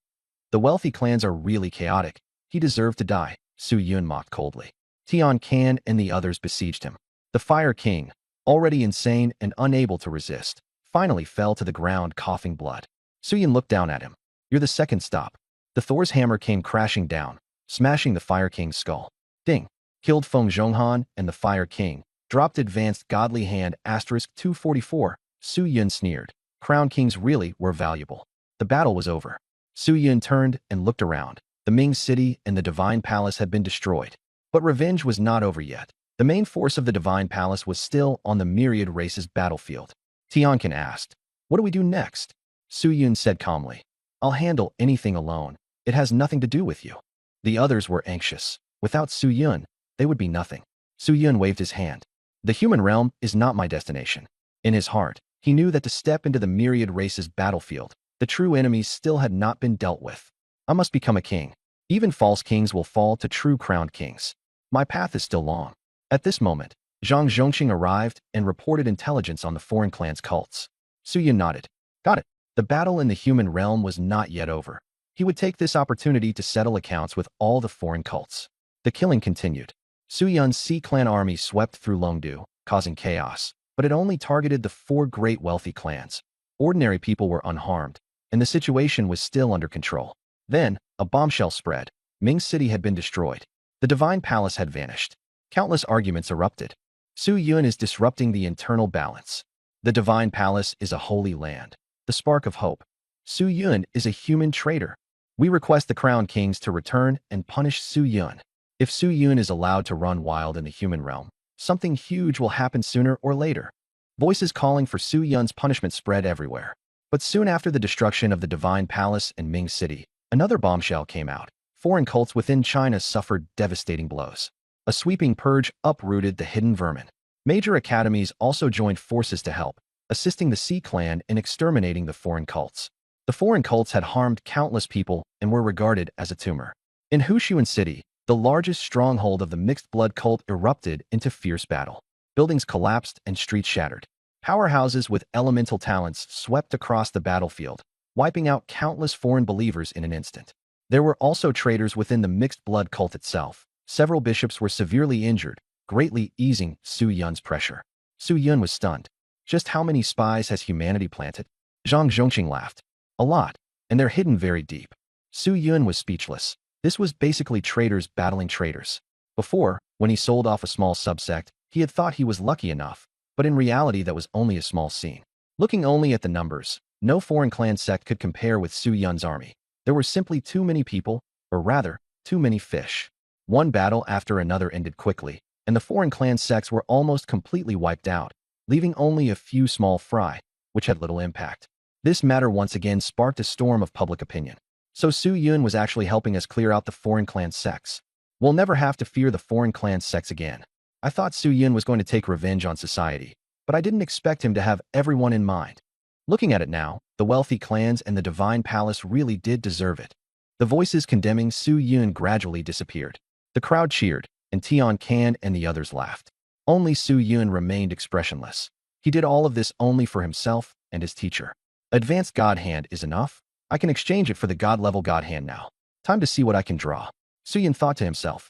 The wealthy clans are really chaotic. He deserved to die, Su Yun mocked coldly. Tian Can and the others besieged him. The Fire King, already insane and unable to resist, finally fell to the ground coughing blood. Su Yun looked down at him. "You're the second stop." The Thor's hammer came crashing down, smashing the Fire King's skull. Ding! Killed Feng Zhonghan and the Fire King. Dropped advanced godly hand *244. Su Yun sneered. Crown Kings really were valuable. The battle was over. Su Yun turned and looked around. The Ming City and the Divine Palace had been destroyed. But revenge was not over yet. The main force of the Divine Palace was still on the myriad races battlefield. Tiankin asked, "What do we do next?" Su Yun said calmly, "I'll handle anything alone. It has nothing to do with you." The others were anxious. Without Su Yun, they would be nothing. Su Yun waved his hand. "The human realm is not my destination." In his heart, he knew that to step into the myriad races battlefield, the true enemies still had not been dealt with. "I must become a king. Even false kings will fall to true crowned kings. My path is still long." At this moment, Zhang Zhongqing arrived and reported intelligence on the foreign clan's cults. Su Yun nodded. "Got it." The battle in the human realm was not yet over. He would take this opportunity to settle accounts with all the foreign cults. The killing continued. Su Yun's Sea Clan army swept through Longdu, causing chaos, but it only targeted the four great wealthy clans. Ordinary people were unharmed, and the situation was still under control. Then, a bombshell spread. Ming City had been destroyed. The Divine Palace had vanished. Countless arguments erupted. Su Yun is disrupting the internal balance. The Divine Palace is a holy land, the spark of hope. Su Yun is a human traitor. We request the Crown Kings to return and punish Su Yun. If Su Yun is allowed to run wild in the human realm, something huge will happen sooner or later. Voices calling for Su Yun's punishment spread everywhere. But soon after the destruction of the Divine Palace in Ming City, another bombshell came out. Foreign cults within China suffered devastating blows. A sweeping purge uprooted the hidden vermin. Major academies also joined forces to help, assisting the Sea Clan in exterminating the foreign cults. The foreign cults had harmed countless people and were regarded as a tumor. In Hushuan City, the largest stronghold of the mixed blood cult erupted into fierce battle. Buildings collapsed and streets shattered. Powerhouses with elemental talents swept across the battlefield, wiping out countless foreign believers in an instant. There were also traitors within the mixed blood cult itself. Several bishops were severely injured, greatly easing Su Yun's pressure. Su Yun was stunned. Just how many spies has humanity planted? Zhang Zhongqing laughed. A lot, and they're hidden very deep. Su Yun was speechless. This was basically traitors battling traitors. Before, when he sold off a small subsect, he had thought he was lucky enough, but in reality that was only a small scene. Looking only at the numbers, no foreign clan sect could compare with Su Yun's army. There were simply too many people, or rather, too many fish. One battle after another ended quickly, and the foreign clan sects were almost completely wiped out, leaving only a few small fry, which had little impact. This matter once again sparked a storm of public opinion. So Su Yun was actually helping us clear out the foreign clan sects. We'll never have to fear the foreign clan sects again. I thought Su Yun was going to take revenge on society, but I didn't expect him to have everyone in mind. Looking at it now, the wealthy clans and the Divine Palace really did deserve it. The voices condemning Su Yun gradually disappeared. The crowd cheered, and Tian Can and the others laughed. Only Su Yun remained expressionless. He did all of this only for himself and his teacher. Advanced God Hand is enough? I can exchange it for the God-level God Hand now. Time to see what I can draw. Suyin thought to himself.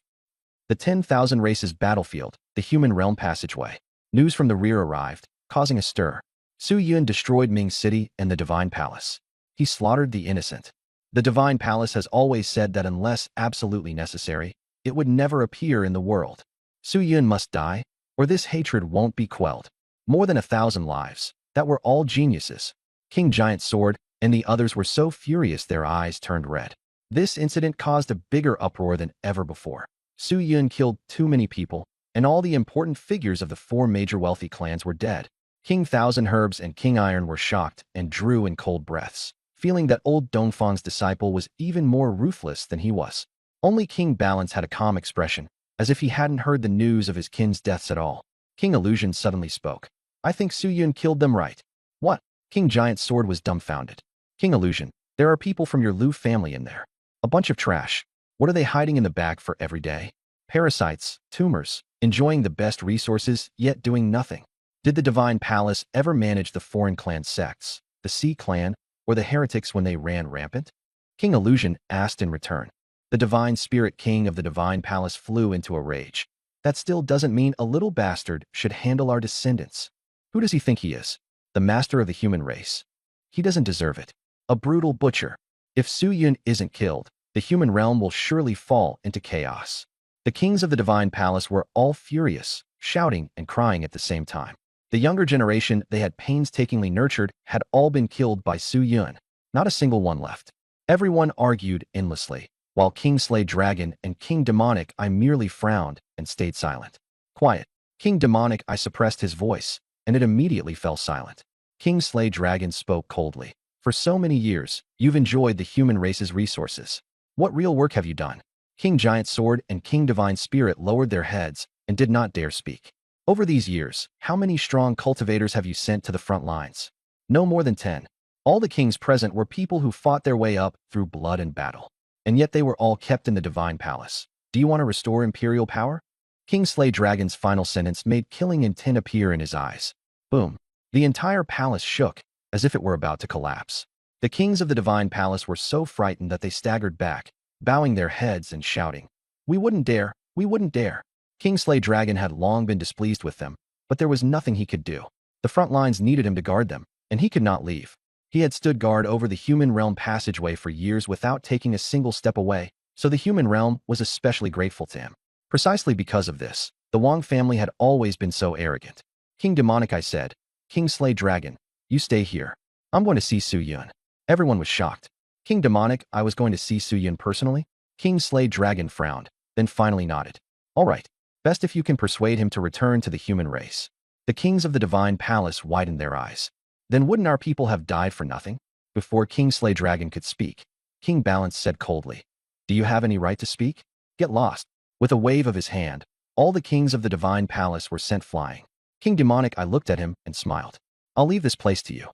The 10,000 races battlefield, the human realm passageway. News from the rear arrived, causing a stir. Su Yun destroyed Ming City and the Divine Palace. He slaughtered the innocent. The Divine Palace has always said that unless absolutely necessary, it would never appear in the world. Su Yun must die, or this hatred won't be quelled. More than 1,000 lives, that were all geniuses. King Giant Sword and the others were so furious their eyes turned red. This incident caused a bigger uproar than ever before. Su Yun killed too many people, and all the important figures of the 4 major wealthy clans were dead. King Thousand Herbs and King Iron were shocked and drew in cold breaths, feeling that old Dongfang's disciple was even more ruthless than he was. Only King Balance had a calm expression, as if he hadn't heard the news of his kin's deaths at all. King Illusion suddenly spoke. I think Su Yun killed them right. What? King Giant Sword was dumbfounded. King Illusion, there are people from your Lu family in there. A bunch of trash. What are they hiding in the back for every day? Parasites, tumors, enjoying the best resources, yet doing nothing. Did the Divine Palace ever manage the foreign clan sects, the Sea Clan, or the heretics when they ran rampant? King Illusion asked in return. The Divine Spirit King of the Divine Palace flew into a rage. That still doesn't mean a little bastard should handle our descendants. Who does he think he is? The master of the human race. He doesn't deserve it. A brutal butcher. If Su Yun isn't killed, the human realm will surely fall into chaos. The kings of the Divine Palace were all furious, shouting and crying at the same time. The younger generation they had painstakingly nurtured had all been killed by Su Yun. Not a single one left. Everyone argued endlessly, while King Slay Dragon and King Demonic I merely frowned and stayed silent. Quiet. King Demonic I suppressed his voice, and it immediately fell silent. King Slay Dragon spoke coldly. For so many years, you've enjoyed the human race's resources. What real work have you done? King Giant Sword and King Divine Spirit lowered their heads and did not dare speak. Over these years, how many strong cultivators have you sent to the front lines? No more than 10. All the kings present were people who fought their way up through blood and battle. And yet they were all kept in the Divine Palace. Do you want to restore imperial power? King Slay Dragon's final sentence made killing intent appear in his eyes. Boom. The entire palace shook, as if it were about to collapse. The kings of the Divine Palace were so frightened that they staggered back, bowing their heads and shouting. We wouldn't dare, we wouldn't dare. King Slay Dragon had long been displeased with them, but there was nothing he could do. The front lines needed him to guard them, and he could not leave. He had stood guard over the human realm passageway for years without taking a single step away, so the human realm was especially grateful to him. Precisely because of this, the Wang family had always been so arrogant. King Demonic I said, King Slay Dragon, you stay here. I'm going to see Su Yun. Everyone was shocked. King Demonic I was going to see Su Yun personally? King Slay Dragon frowned, then finally nodded. All right, best if you can persuade him to return to the human race. The kings of the Divine Palace widened their eyes. Then wouldn't our people have died for nothing? Before King Slay Dragon could speak, King Balance said coldly, do you have any right to speak? Get lost. With a wave of his hand, all the kings of the Divine Palace were sent flying. King Demonic I looked at him and smiled. I'll leave this place to you.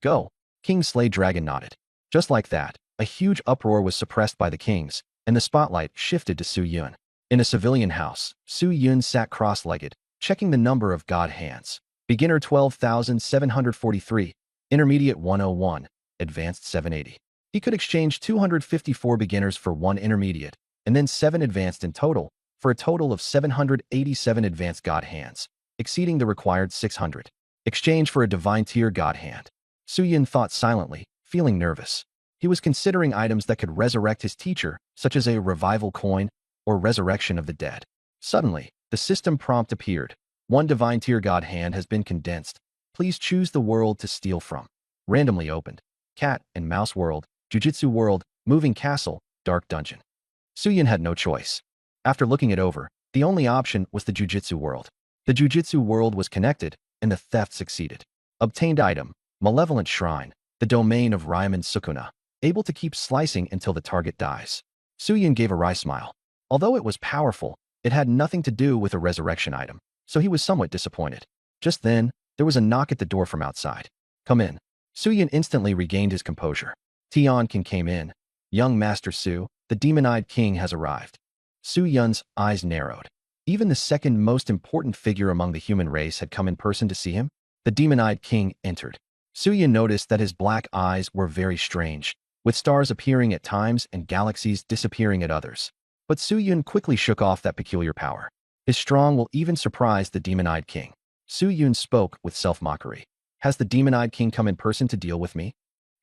Go. King Slay Dragon nodded. Just like that, a huge uproar was suppressed by the kings, and the spotlight shifted to Su Yun. In a civilian house, Su Yun sat cross-legged, checking the number of God hands. Beginner 12,743, Intermediate 101, Advanced 780. He could exchange 254 beginners for 1 intermediate, and then 7 advanced in total, for a total of 787 advanced God hands, exceeding the required 600. Exchange for a divine tier God hand. Su Yun thought silently, feeling nervous. He was considering items that could resurrect his teacher, such as a revival coin or resurrection of the dead. Suddenly, the system prompt appeared. 1 divine tier God hand has been condensed. Please choose the world to steal from. Randomly opened. Cat and Mouse World, Jujitsu World, Moving Castle, Dark Dungeon. Su Yun had no choice. After looking it over, the only option was the Jujitsu World. The Jujitsu World was connected, and the theft succeeded. Obtained item, Malevolent Shrine, the domain of Ryaman Sukuna, able to keep slicing until the target dies. Su Yun gave a wry smile. Although it was powerful, it had nothing to do with a resurrection item, so he was somewhat disappointed. Just then, there was a knock at the door from outside. Come in. Su Yun instantly regained his composure. Tian King came in. Young Master Su, the demon-eyed king has arrived. Su Yun's eyes narrowed. Even the second most important figure among the human race had come in person to see him. The demon-eyed king entered. Suyin noticed that his black eyes were very strange, with stars appearing at times and galaxies disappearing at others. But Suyun quickly shook off that peculiar power. His strong will even surprised the demon-eyed king. Suyun spoke with self-mockery. Has the demon-eyed king come in person to deal with me?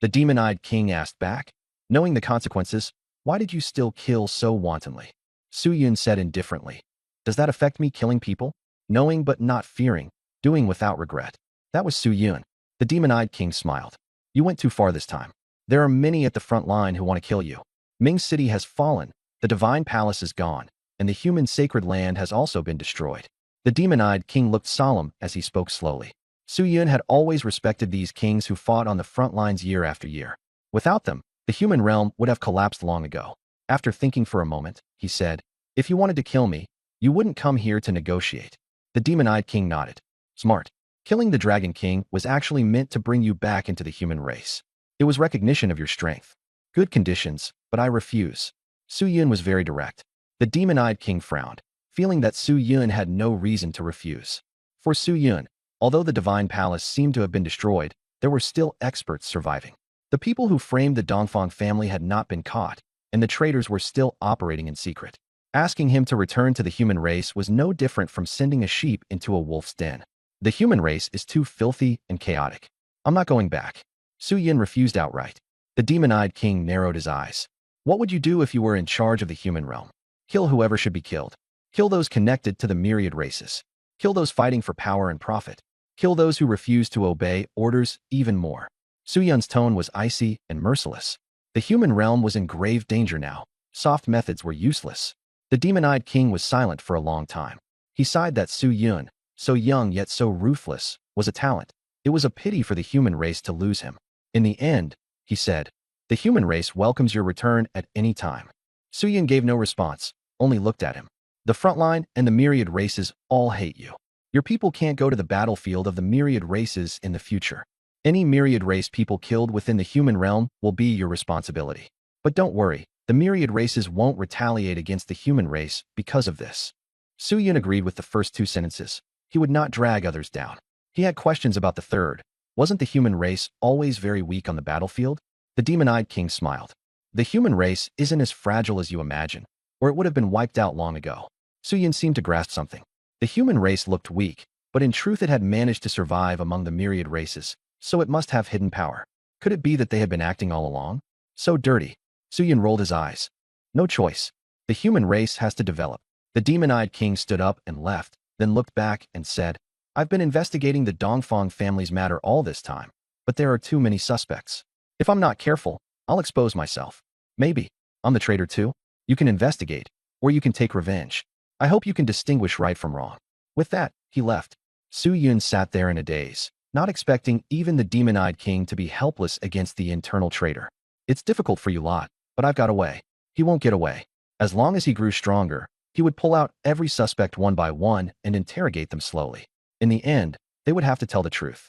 The demon-eyed king asked back. Knowing the consequences, why did you still kill so wantonly? Suyun said indifferently. Does that affect me killing people? Knowing but not fearing, doing without regret. That was Suyun. The demon-eyed king smiled. You went too far this time. There are many at the front line who want to kill you. Ming City has fallen, the divine palace is gone, and the human sacred land has also been destroyed. The demon-eyed king looked solemn as he spoke slowly. Suyun had always respected these kings who fought on the front lines year after year. Without them, the human realm would have collapsed long ago. After thinking for a moment, he said, if you wanted to kill me, you wouldn't come here to negotiate. The demon-eyed king nodded. Smart. Killing the Dragon King was actually meant to bring you back into the human race. It was recognition of your strength. Good conditions, but I refuse. Suyun was very direct. The demon-eyed king frowned, feeling that Suyun had no reason to refuse. For Suyun, although the divine palace seemed to have been destroyed, there were still experts surviving. The people who framed the Dongfang family had not been caught, and the traitors were still operating in secret. Asking him to return to the human race was no different from sending a sheep into a wolf's den. The human race is too filthy and chaotic. I'm not going back. Suyun refused outright. The demon-eyed king narrowed his eyes. What would you do if you were in charge of the human realm? Kill whoever should be killed. Kill those connected to the myriad races. Kill those fighting for power and profit. Kill those who refuse to obey orders even more. Suyun's tone was icy and merciless. The human realm was in grave danger now. Soft methods were useless. The demon-eyed king was silent for a long time. He sighed that Suyun, so young yet so ruthless, was a talent. It was a pity for the human race to lose him. In the end, he said, the human race welcomes your return at any time. Suyun gave no response, only looked at him. The frontline and the myriad races all hate you. Your people can't go to the battlefield of the myriad races in the future. Any myriad race people killed within the human realm will be your responsibility. But don't worry, the myriad races won't retaliate against the human race because of this. Suyun agreed with the first two sentences. He would not drag others down. He had questions about the third. Wasn't the human race always very weak on the battlefield? The demon-eyed king smiled. The human race isn't as fragile as you imagine, or it would have been wiped out long ago. Suyun seemed to grasp something. The human race looked weak, but in truth it had managed to survive among the myriad races, so it must have hidden power. Could it be that they had been acting all along? So dirty. Suyun rolled his eyes. No choice. The human race has to develop. The demon-eyed king stood up and left, then looked back and said, I've been investigating the Dongfang family's matter all this time, but there are too many suspects. If I'm not careful, I'll expose myself. Maybe. I'm the traitor too. You can investigate, or you can take revenge. I hope you can distinguish right from wrong. With that, he left. Suyun sat there in a daze, not expecting even the demon-eyed king to be helpless against the internal traitor. It's difficult for you lot, but I've got a way. He won't get away. As long as he grew stronger, he would pull out every suspect one by one and interrogate them slowly. In the end, they would have to tell the truth.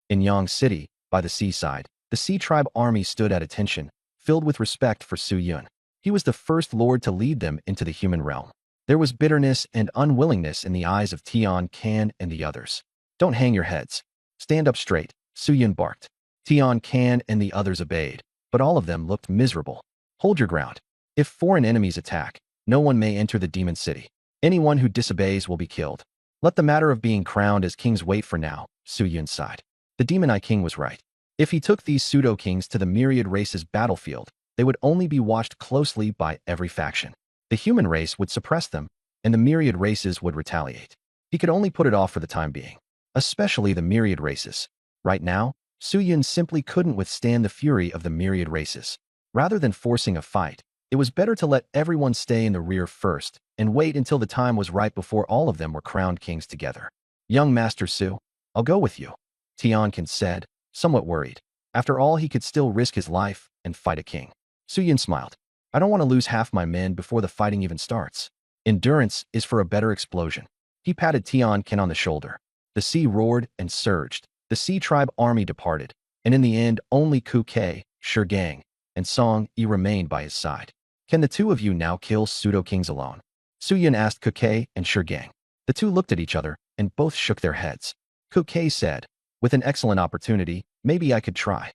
In Yang City, by the seaside, the Sea Tribe army stood at attention, filled with respect for Suyun. He was the first lord to lead them into the human realm. There was bitterness and unwillingness in the eyes of Tian Can and the others. Don't hang your heads. Stand up straight, Suyun barked. Tian Can and the others obeyed, but all of them looked miserable. Hold your ground. If foreign enemies attack, no one may enter the demon city. Anyone who disobeys will be killed. Let the matter of being crowned as kings wait for now, Suyun sighed. The demon-eyed king was right. If he took these pseudo-kings to the myriad race's battlefield, they would only be watched closely by every faction. The human race would suppress them, and the myriad races would retaliate. He could only put it off for the time being. Especially the myriad races. Right now, Suyun simply couldn't withstand the fury of the myriad races. Rather than forcing a fight, it was better to let everyone stay in the rear first and wait until the time was right before all of them were crowned kings together. Young Master Su, I'll go with you, Tiankin said, somewhat worried. After all, he could still risk his life and fight a king. Suyun smiled. I don't want to lose half my men before the fighting even starts. Endurance is for a better explosion. He patted Tiankin on the shoulder. The sea roared and surged. The Sea Tribe army departed, and in the end only Ku Kei, Shigang, and Song Yi remained by his side. Can the two of you now kill pseudo-kings alone? Suyun asked Ku Kei and Shigang. The two looked at each other, and both shook their heads. Ku Kei said, With an excellent opportunity, maybe I could try.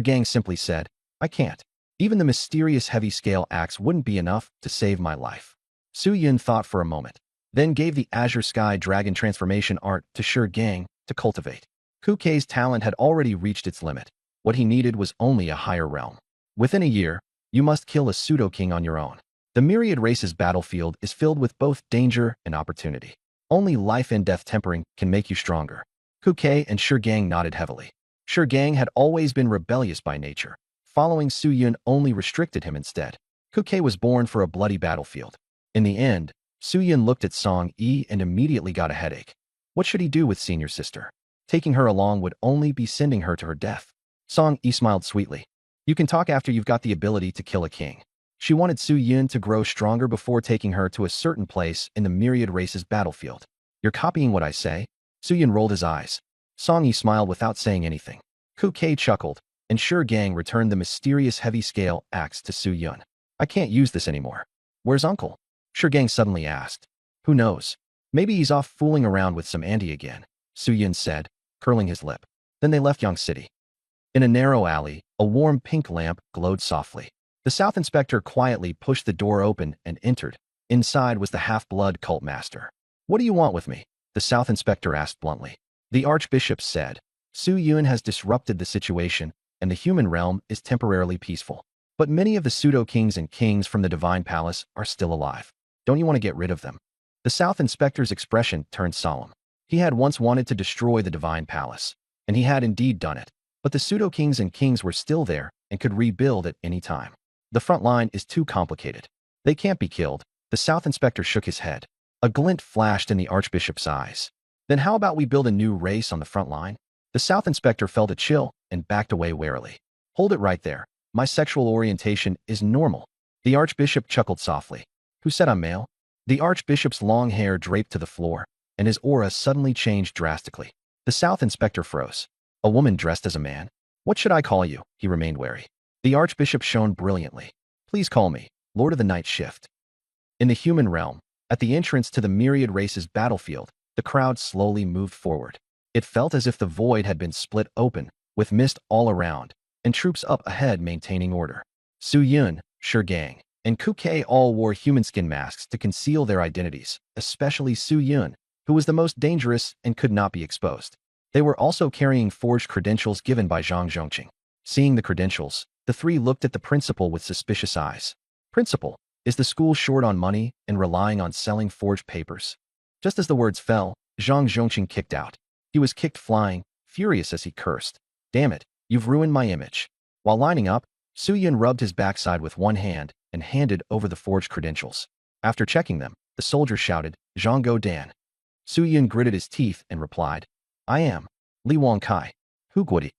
Gang simply said, I can't. Even the mysterious heavy scale axe wouldn't be enough to save my life. Su Yun thought for a moment, then gave the Azure Sky Dragon transformation art to Gang to cultivate. Kei's talent had already reached its limit. What he needed was only a higher realm. Within a year, you must kill a pseudo-king on your own. The myriad races battlefield is filled with both danger and opportunity. Only life and death tempering can make you stronger. Kei and Gang nodded heavily. Gang had always been rebellious by nature. Following Su Yun only restricted him instead. Kei was born for a bloody battlefield. In the end, Su Yun looked at Song Yi and immediately got a headache. What should he do with senior sister? Taking her along would only be sending her to her death. Song Yi smiled sweetly. You can talk after you've got the ability to kill a king. She wanted Su Yun to grow stronger before taking her to a certain place in the myriad races battlefield. You're copying what I say? Su Yun rolled his eyes. Song Yi smiled without saying anything. Kei chuckled, and Gang returned the mysterious heavy scale axe to Su Yun. I can't use this anymore. Where's Uncle? Gang suddenly asked. Who knows? Maybe he's off fooling around with some Andy again, Su Yun said, curling his lip. Then they left Yang City. In a narrow alley, a warm pink lamp glowed softly. The South Inspector quietly pushed the door open and entered. Inside was the half-blood cult master. What do you want with me? The South Inspector asked bluntly. The Archbishop said, Su Yun has disrupted the situation, and the human realm is temporarily peaceful. But many of the pseudo-kings and kings from the Divine Palace are still alive. Don't you want to get rid of them? The South Inspector's expression turned solemn. He had once wanted to destroy the Divine Palace, and he had indeed done it. But the pseudo-kings and kings were still there and could rebuild at any time. The front line is too complicated. They can't be killed. The South Inspector shook his head. A glint flashed in the Archbishop's eyes. Then how about we build a new race on the front line? The South Inspector felt a chill and backed away warily. Hold it right there. My sexual orientation is normal. The Archbishop chuckled softly. Who said I'm male? The Archbishop's long hair draped to the floor, and his aura suddenly changed drastically. The South Inspector froze. A woman dressed as a man? What should I call you? He remained wary. The Archbishop shone brilliantly. Please call me Lord of the Night Shift. In the human realm, at the entrance to the myriad races battlefield, the crowd slowly moved forward. It felt as if the void had been split open, with mist all around, and troops up ahead maintaining order. Su Yun, Gang, and Kei all wore human skin masks to conceal their identities, especially Su Yun, who was the most dangerous and could not be exposed. They were also carrying forged credentials given by Zhang Zhongqing. Seeing the credentials, the three looked at the principal with suspicious eyes. Principal, is the school short on money and relying on selling forged papers? Just as the words fell, Zhang Zhongqing kicked out. He was kicked flying, furious as he cursed. Damn it, you've ruined my image. While lining up, Su Yun rubbed his backside with one hand and handed over the forged credentials. After checking them, the soldier shouted, Zhang Dan. Su Yun gritted his teeth and replied, I am Li Wang Kai. Hugwudi,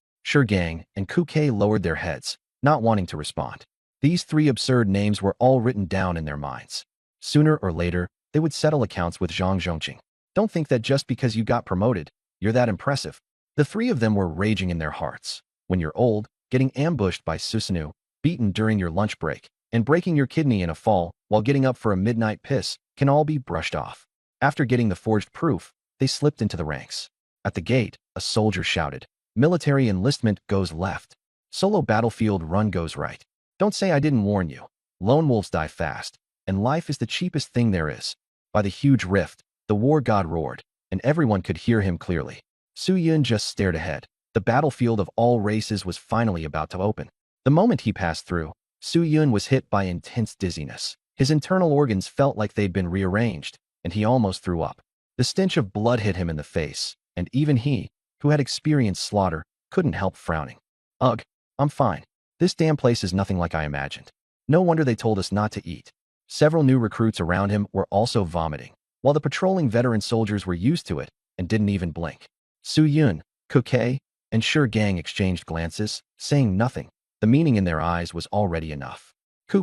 Gang, and Kei lowered their heads, not wanting to respond. These three absurd names were all written down in their minds. Sooner or later, they would settle accounts with Zhang Zhongqing. Don't think that just because you got promoted, you're that impressive. The three of them were raging in their hearts. When you're old, getting ambushed by Susanoo, beaten during your lunch break, and breaking your kidney in a fall while getting up for a midnight piss can all be brushed off. After getting the forged proof, they slipped into the ranks. At the gate, a soldier shouted, Military enlistment goes left. Solo battlefield run goes right. Don't say I didn't warn you. Lone wolves die fast, and life is the cheapest thing there is. By the huge rift, the war god roared, and everyone could hear him clearly. Su Yun just stared ahead. The battlefield of all races was finally about to open. The moment he passed through, Su Yun was hit by intense dizziness. His internal organs felt like they'd been rearranged, and he almost threw up. The stench of blood hit him in the face, and even he, who had experienced slaughter, couldn't help frowning. Ugh, I'm fine. This damn place is nothing like I imagined. No wonder they told us not to eat. Several new recruits around him were also vomiting, while the patrolling veteran soldiers were used to it and didn't even blink. Su Yun, Kei, and Gang exchanged glances, saying nothing. The meaning in their eyes was already enough.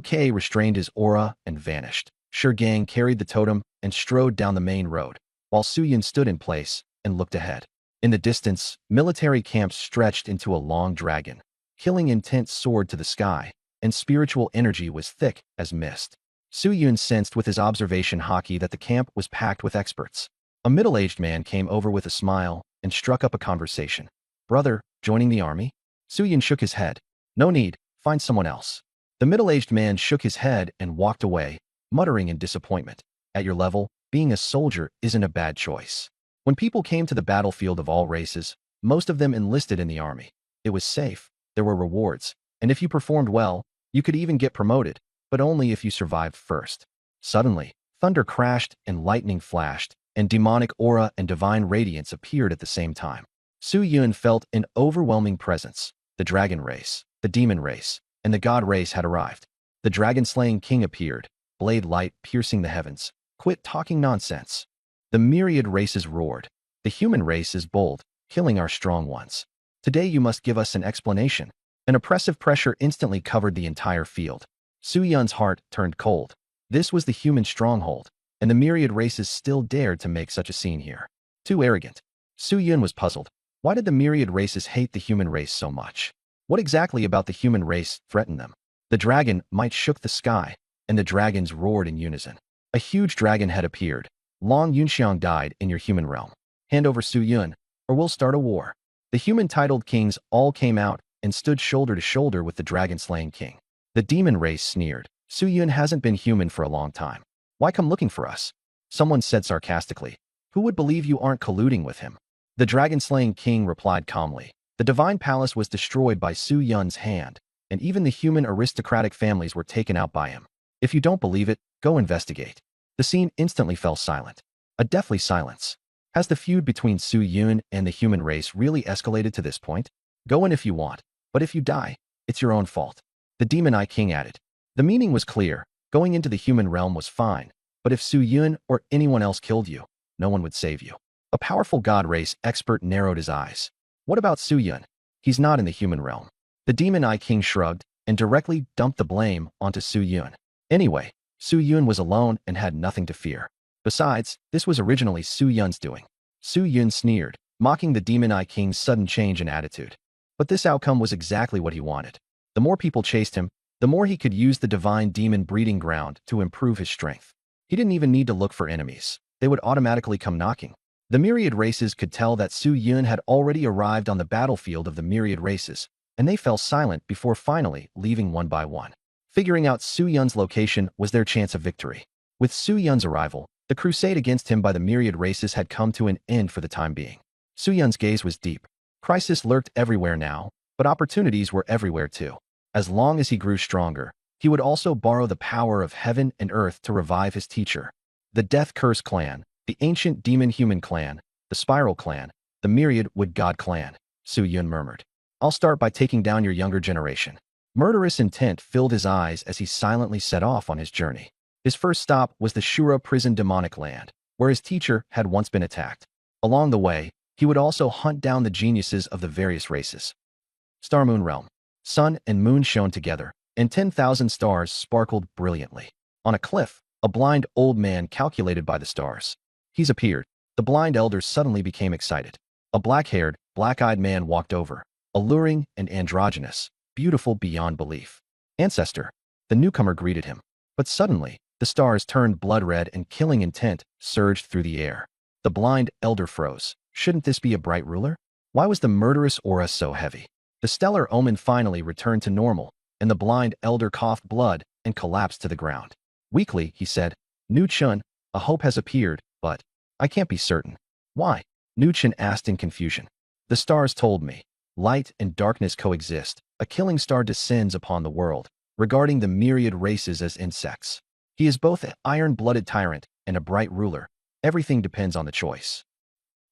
Kei restrained his aura and vanished. Gang carried the totem and strode down the main road, while Su Yun stood in place and looked ahead. In the distance, military camps stretched into a long dragon. Killing intent soared to the sky, and spiritual energy was thick as mist. Su Yun sensed with his observation haki that the camp was packed with experts. A middle-aged man came over with a smile and struck up a conversation. Brother, joining the army? Suyin shook his head. No need, find someone else. The middle-aged man shook his head and walked away, muttering in disappointment. At your level, being a soldier isn't a bad choice. When people came to the battlefield of all races, most of them enlisted in the army. It was safe, there were rewards, and if you performed well, you could even get promoted, but only if you survived first. Suddenly, thunder crashed and lightning flashed, and demonic aura and divine radiance appeared at the same time. Su Yun felt an overwhelming presence. The dragon race, the demon race, and the god race had arrived. The dragon-slaying king appeared, blade light piercing the heavens. Quit talking nonsense. The myriad races roared. The human race is bold, killing our strong ones. Today you must give us an explanation. An oppressive pressure instantly covered the entire field. Su Yun's heart turned cold. This was the human stronghold, and the myriad races still dared to make such a scene here. Too arrogant. Su Yun was puzzled. Why did the myriad races hate the human race so much? What exactly about the human race threatened them? The dragon might shook the sky, and the dragons roared in unison. A huge dragon had appeared. Long Yunxiang died in your human realm. Hand over Su Yun, or we'll start a war. The human-titled kings all came out and stood shoulder to shoulder with the dragon-slaying king. The demon race sneered. Su Yun hasn't been human for a long time. Why come looking for us? Someone said sarcastically. Who would believe you aren't colluding with him? The dragon-slaying king replied calmly. The divine palace was destroyed by Su Yun's hand, and even the human aristocratic families were taken out by him. If you don't believe it, go investigate. The scene instantly fell silent. A deathly silence. Has the feud between Su Yun and the human race really escalated to this point? Go in if you want, but if you die, it's your own fault. The Demon Eye King added. The meaning was clear. Going into the human realm was fine, but if Su Yun or anyone else killed you, no one would save you. A powerful god race expert narrowed his eyes. What about Su Yun? He's not in the human realm. The Demon Eye King shrugged and directly dumped the blame onto Su Yun. Anyway, Su Yun was alone and had nothing to fear. Besides, this was originally Su Yun's doing. Su Yun sneered, mocking the Demon Eye King's sudden change in attitude. But this outcome was exactly what he wanted. The more people chased him, the more he could use the divine demon breeding ground to improve his strength. He didn't even need to look for enemies. They would automatically come knocking. The myriad races could tell that Su Yun had already arrived on the battlefield of the myriad races, and they fell silent before finally leaving one by one. Figuring out Su Yun's location was their chance of victory. With Su Yun's arrival, the crusade against him by the myriad races had come to an end for the time being. Su Yun's gaze was deep. Crisis lurked everywhere now, but opportunities were everywhere too. As long as he grew stronger, he would also borrow the power of heaven and earth to revive his teacher. The Death Curse clan, the ancient demon-human clan, the Spiral clan, the myriad wood god clan, Su Yun murmured. I'll start by taking down your younger generation. Murderous intent filled his eyes as he silently set off on his journey. His first stop was the Shura prison demonic land, where his teacher had once been attacked. Along the way, he would also hunt down the geniuses of the various races. Star Moon Realm. Sun and moon shone together, and 10,000 stars sparkled brilliantly. On a cliff, a blind old man calculated by the stars. He's appeared. The blind elders suddenly became excited. A black-haired, black-eyed man walked over, alluring and androgynous, beautiful beyond belief. Ancestor. The newcomer greeted him. But suddenly, the stars turned blood red and killing intent surged through the air. The blind elder froze. Shouldn't this be a bright ruler? Why was the murderous aura so heavy? The stellar omen finally returned to normal, and the blind elder coughed blood and collapsed to the ground. Weakly, he said, Nu Chun, a hope has appeared, but I can't be certain. Why? Nu Chun asked in confusion. The stars told me. Light and darkness coexist. A killing star descends upon the world, regarding the myriad races as insects. He is both an iron-blooded tyrant and a bright ruler. Everything depends on the choice.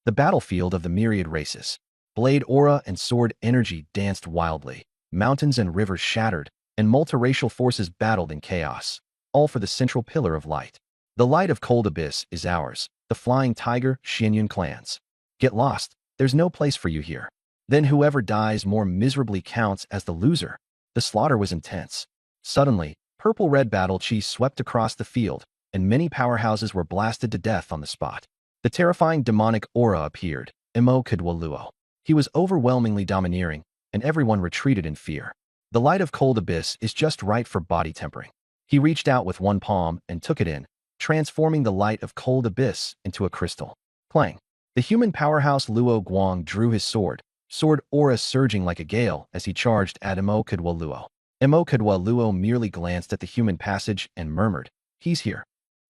The battlefield of the myriad races. Blade aura and sword energy danced wildly. Mountains and rivers shattered, and multiracial forces battled in chaos, all for the central pillar of light. The light of Cold Abyss is ours, the Flying Tiger, Xianyun clans. Get lost, there's no place for you here. Then whoever dies more miserably counts as the loser. The slaughter was intense. Suddenly, purple-red battle chi swept across the field, and many powerhouses were blasted to death on the spot. The terrifying demonic aura appeared, Imo Kidwaluo. He was overwhelmingly domineering, and everyone retreated in fear. The light of Cold Abyss is just right for body tempering. He reached out with one palm and took it in, transforming the light of Cold Abyss into a crystal. Clang. The human powerhouse Luo Guang drew his sword, sword aura surging like a gale as he charged at Luo. Luo merely glanced at the human passage and murmured, "He's here."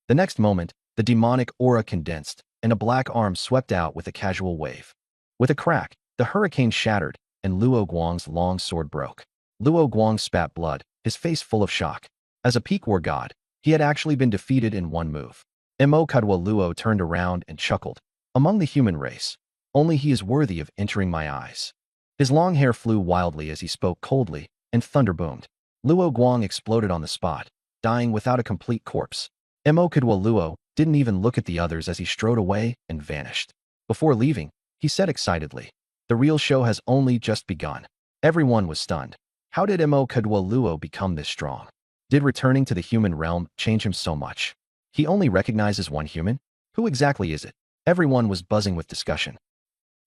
The next moment, the demonic aura condensed, and a black arm swept out with a casual wave. With a crack, the hurricane shattered, and Luo Guang's long sword broke. Luo Guang spat blood, his face full of shock. As a peak war god, he had actually been defeated in one move. Luo turned around and chuckled. "Among the human race, only he is worthy of entering my eyes." His long hair flew wildly as he spoke coldly, and thunder boomed. Luo Guang exploded on the spot, dying without a complete corpse. Luo didn't even look at the others as he strode away and vanished. Before leaving, he said excitedly, "The real show has only just begun." Everyone was stunned. How did Luo become this strong? Did returning to the human realm change him so much? He only recognizes one human? Who exactly is it? Everyone was buzzing with discussion.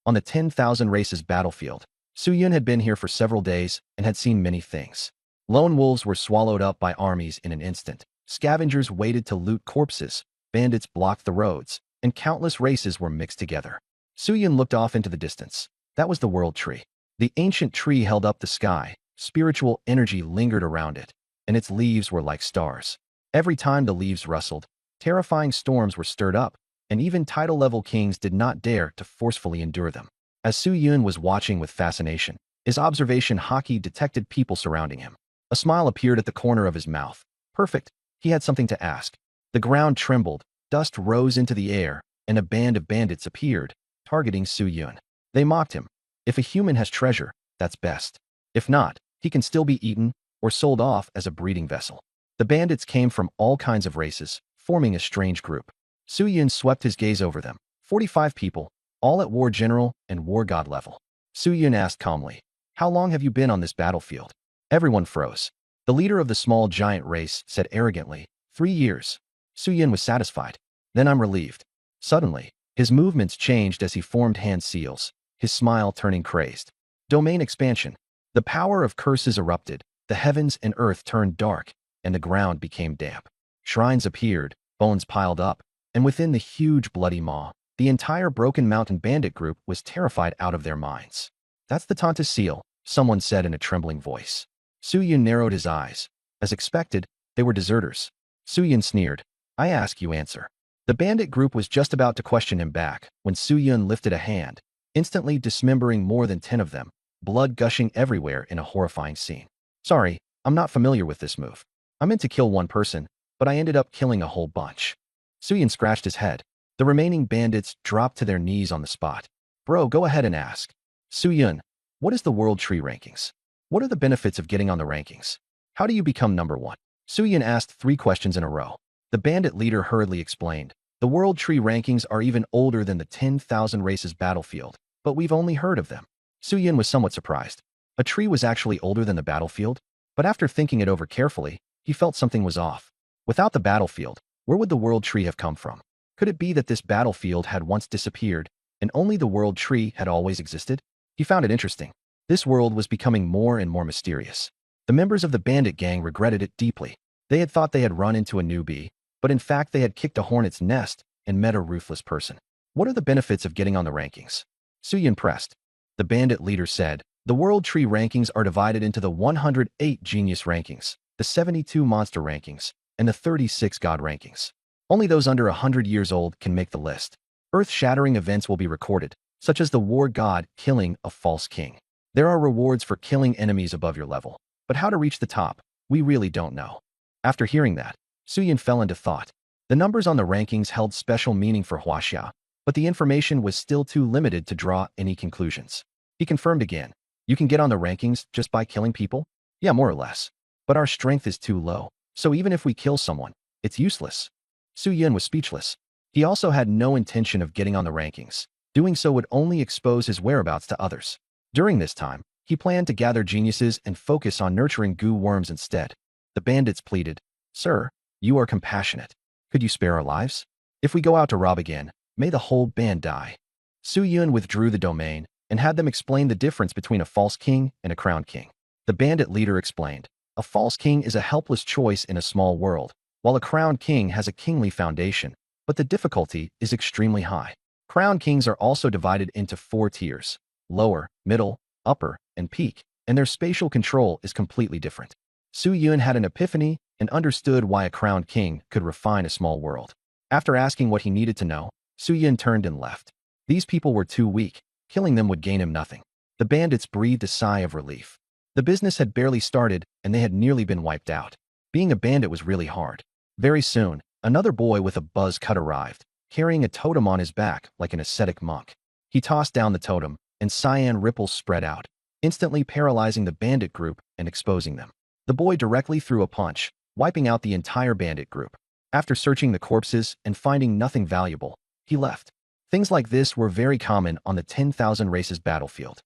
On the 10,000 races battlefield, Su Yun had been here for several days and had seen many things. Lone wolves were swallowed up by armies in an instant. Scavengers waited to loot corpses, bandits blocked the roads, and countless races were mixed together. Su Yun looked off into the distance. That was the world tree. The ancient tree held up the sky, spiritual energy lingered around it, and its leaves were like stars. Every time the leaves rustled, terrifying storms were stirred up, and even title-level kings did not dare to forcefully endure them. As Su Yun was watching with fascination, his observation hockey detected people surrounding him. A smile appeared at the corner of his mouth. Perfect, he had something to ask. The ground trembled, dust rose into the air, and a band of bandits appeared, targeting Su Yun. They mocked him. If a human has treasure, that's best. If not, he can still be eaten or sold off as a breeding vessel. The bandits came from all kinds of races, forming a strange group. Su Yun swept his gaze over them. 45 people, all at war general and war god level. Su Yun asked calmly, "How long have you been on this battlefield?" Everyone froze. The leader of the small giant race said arrogantly, 3 years. Su Yun was satisfied. "Then I'm relieved." Suddenly, his movements changed as he formed hand seals, his smile turning crazed. Domain expansion. The power of curses erupted, the heavens and earth turned dark, and the ground became damp. Shrines appeared, bones piled up, and within the huge bloody maw, the entire Broken Mountain bandit group was terrified out of their minds. "That's the Tonta seal," someone said in a trembling voice. Su Yun narrowed his eyes. As expected, they were deserters. Su Yun sneered, "I ask, you answer." The bandit group was just about to question him back when Su Yun lifted a hand, instantly dismembering more than 10 of them, blood gushing everywhere in a horrifying scene. "Sorry, I'm not familiar with this move. I meant to kill one person, but I ended up killing a whole bunch." Su Yun scratched his head. The remaining bandits dropped to their knees on the spot. "Bro, go ahead and ask." "Su Yun, what is the World Tree Rankings? What are the benefits of getting on the rankings? How do you become number 1? Su Yun asked 3 questions in a row. The bandit leader hurriedly explained, "The World Tree Rankings are even older than the 10,000 races battlefield, but we've only heard of them." Su Yun was somewhat surprised. A tree was actually older than the battlefield? But after thinking it over carefully, he felt something was off. Without the battlefield, where would the World Tree have come from? Could it be that this battlefield had once disappeared, and only the World Tree had always existed? He found it interesting. This world was becoming more and more mysterious. The members of the bandit gang regretted it deeply. They had thought they had run into a newbie, but in fact they had kicked a hornet's nest and met a ruthless person. What are the benefits of getting on the rankings? Su Yun pressed. The bandit leader said, "The World Tree Rankings are divided into the 108 Genius Rankings, the 72 Monster Rankings, and the 36 God Rankings. Only those under 100 years old can make the list. Earth-shattering events will be recorded, such as the war god killing a false king. There are rewards for killing enemies above your level, but how to reach the top, we really don't know." After hearing that, Su Yun fell into thought. The numbers on the rankings held special meaning for Huaxia, but the information was still too limited to draw any conclusions. He confirmed again, "You can get on the rankings just by killing people?" "Yeah, more or less. But our strength is too low, so even if we kill someone, it's useless." Su Yun was speechless. He also had no intention of getting on the rankings. Doing so would only expose his whereabouts to others. During this time, he planned to gather geniuses and focus on nurturing goo worms instead. The bandits pleaded, "Sir, you are compassionate. Could you spare our lives? If we go out to rob again, may the whole band die." Su Yun withdrew the domain and had them explain the difference between a false king and a crowned king. The bandit leader explained, "A false king is a helpless choice in a small world, while a crowned king has a kingly foundation, but the difficulty is extremely high. Crowned kings are also divided into 4 tiers: lower, middle, upper, and peak, and their spatial control is completely different. Su Yun had an epiphany and understood why a crowned king could refine a small world. After asking what he needed to know, Su Yun turned and left. These people were too weak. Killing them would gain him nothing. The bandits breathed a sigh of relief. The business had barely started, and they had nearly been wiped out. Being a bandit was really hard. Very soon, another boy with a buzz cut arrived, carrying a totem on his back like an ascetic monk. He tossed down the totem, and cyan ripples spread out, instantly paralyzing the bandit group and exposing them. The boy directly threw a punch, wiping out the entire bandit group. After searching the corpses and finding nothing valuable, he left. Things like this were very common on the 10,000 races battlefield.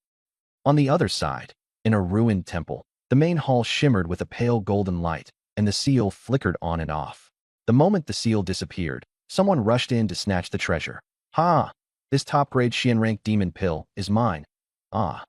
On the other side, in a ruined temple, the main hall shimmered with a pale golden light, and the seal flickered on and off. The moment the seal disappeared, someone rushed in to snatch the treasure. Ha! This top-grade Xian-rank demon pill is mine. Ah!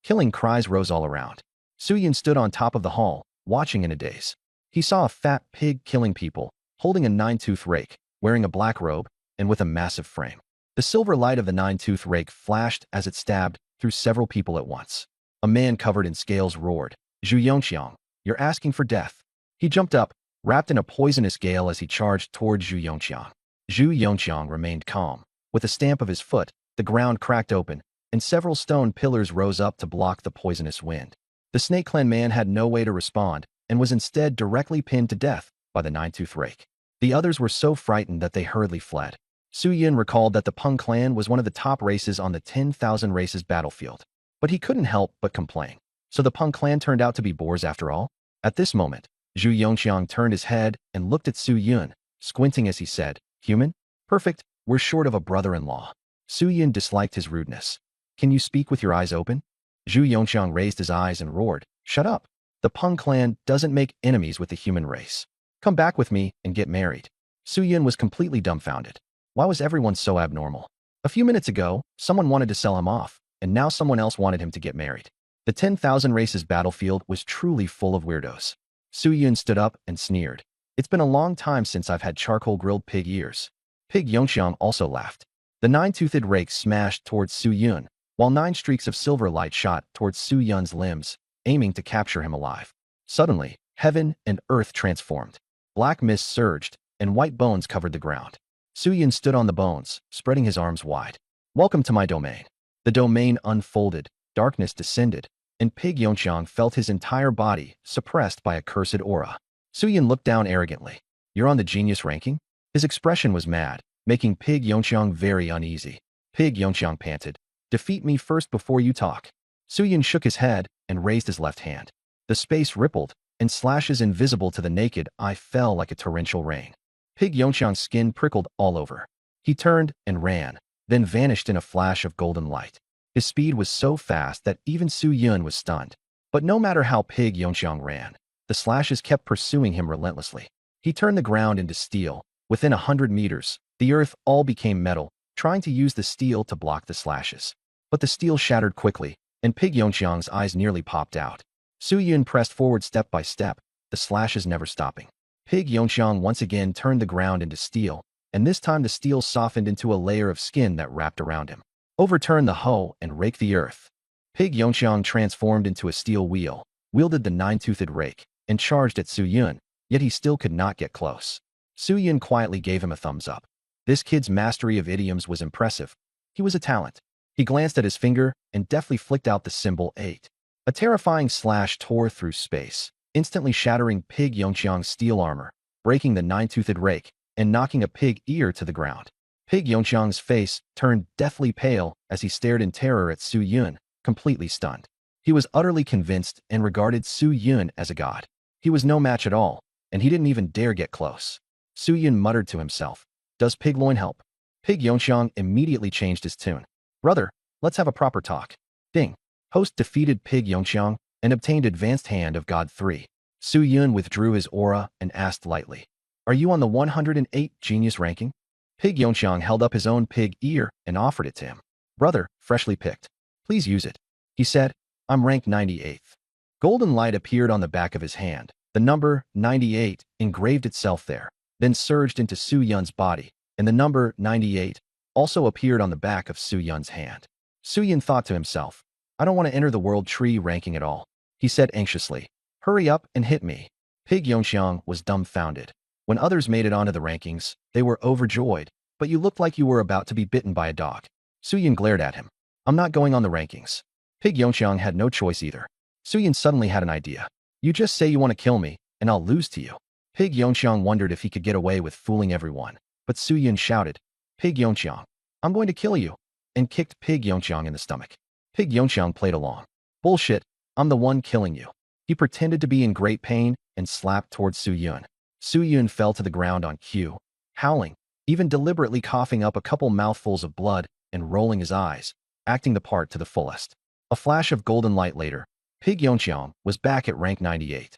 Killing cries rose all around. Su Yun stood on top of the hall, watching in a daze. He saw a fat pig killing people, holding a nine-tooth rake, wearing a black robe, and with a massive frame. The silver light of the nine-tooth rake flashed as it stabbed through several people at once. A man covered in scales roared, "Zhu Yongxiang, you're asking for death." He jumped up, wrapped in a poisonous gale as he charged toward Zhu Yongxiang. Zhu Yongxiang remained calm. With a stamp of his foot, the ground cracked open, and several stone pillars rose up to block the poisonous wind. The Snake Clan man had no way to respond, and was instead directly pinned to death by the nine-tooth rake. The others were so frightened that they hurriedly fled. Su Yun recalled that the Peng clan was one of the top races on the 10,000 races battlefield. But he couldn't help but complain. So the Peng clan turned out to be boors after all? At this moment, Zhu Yongxiang turned his head and looked at Su Yun, squinting as he said, "Human? Perfect, we're short of a brother-in-law." Su Yun disliked his rudeness. "Can you speak with your eyes open?" Zhu Yongxiang raised his eyes and roared, "Shut up! The Peng clan doesn't make enemies with the human race. Come back with me and get married." Su Yun was completely dumbfounded. Why was everyone so abnormal? A few minutes ago, someone wanted to sell him off, and now someone else wanted him to get married. The 10,000 races battlefield was truly full of weirdos. Su Yun stood up and sneered. "It's been a long time since I've had charcoal grilled pig ears." Pig Yongxiang also laughed. The nine-toothed rake smashed towards Su Yun, while 9 streaks of silver light shot towards Su Yun's limbs, aiming to capture him alive. Suddenly, heaven and earth transformed. Black mist surged, and white bones covered the ground. Su Yun stood on the bones, spreading his arms wide. "Welcome to my domain." The domain unfolded, darkness descended, and Pig Yongxiang felt his entire body suppressed by a cursed aura. Su Yun looked down arrogantly. "You're on the genius ranking?" His expression was mad, making Pig Yongxiang very uneasy. Pig Yongxiang panted, "Defeat me first before you talk." Su Yun shook his head and raised his left hand. The space rippled, and slashes invisible to the naked eye fell like a torrential rain. Pig Yongxiang's skin prickled all over. He turned and ran, then vanished in a flash of golden light. His speed was so fast that even Su Yun was stunned. But no matter how Pig Yongxiang ran, the slashes kept pursuing him relentlessly. He turned the ground into steel. Within 100 meters, the earth all became metal, trying to use the steel to block the slashes. But the steel shattered quickly, and Pig Yongxiang's eyes nearly popped out. Su Yun pressed forward step by step, the slashes never stopping. Pig Yongxiang once again turned the ground into steel, and this time the steel softened into a layer of skin that wrapped around him. Overturn the hoe and rake the earth. Pig Yongxiang transformed into a steel wheel, wielded the nine-toothed rake, and charged at Su Yun, yet he still could not get close. Su Yun quietly gave him a thumbs up. This kid's mastery of idioms was impressive. He was a talent. He glanced at his finger and deftly flicked out the symbol 8. A terrifying slash tore through space, instantly shattering Pig Yongxiang's steel armor, breaking the nine-toothed rake, and knocking a pig ear to the ground. Pig Yongxiang's face turned deathly pale as he stared in terror at Su Yun, completely stunned. He was utterly convinced and regarded Su Yun as a god. He was no match at all, and he didn't even dare get close. Su Yun muttered to himself, "Does pig loin help?" Pig Yongxiang immediately changed his tune. "Brother, let's have a proper talk." Ding. Host defeated Pig Yongxiang and obtained advanced hand of God 3. Su Yun withdrew his aura and asked lightly, "Are you on the 108 genius ranking?" Pig Yongxiang held up his own pig ear and offered it to him. "Brother, freshly picked. Please use it." He said, "I'm ranked 98th. Golden light appeared on the back of his hand. The number 98 engraved itself there, then surged into Su Yun's body, and the number 98 also appeared on the back of Su Yun's hand. Su Yun thought to himself, I don't want to enter the world tree ranking at all, he said anxiously. Hurry up and hit me. Pig Yongxiang was dumbfounded. When others made it onto the rankings, they were overjoyed, but you looked like you were about to be bitten by a dog. Suyin glared at him. I'm not going on the rankings. Pig Yongxiang had no choice either. Suyin suddenly had an idea. You just say you want to kill me, and I'll lose to you. Pig Yongxiang wondered if he could get away with fooling everyone, but Suyin shouted, Pig Yongxiang, I'm going to kill you, and kicked Pig Yongxiang in the stomach. Pig Yongxiang played along. Bullshit, I'm the one killing you. He pretended to be in great pain and slapped towards Suyin. Suyin fell to the ground on cue, howling, even deliberately coughing up a couple mouthfuls of blood and rolling his eyes, acting the part to the fullest. A flash of golden light later, Pig Yongxiang was back at rank 98.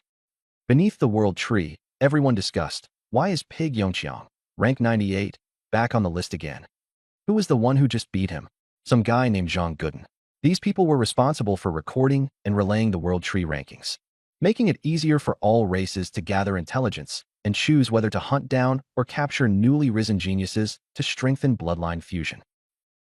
Beneath the world tree, everyone discussed, why is Pig Yongxiang, rank 98, back on the list again? Who was the one who just beat him? Some guy named Zhang Guden. These people were responsible for recording and relaying the world tree rankings, making it easier for all races to gather intelligence and choose whether to hunt down or capture newly risen geniuses to strengthen bloodline fusion.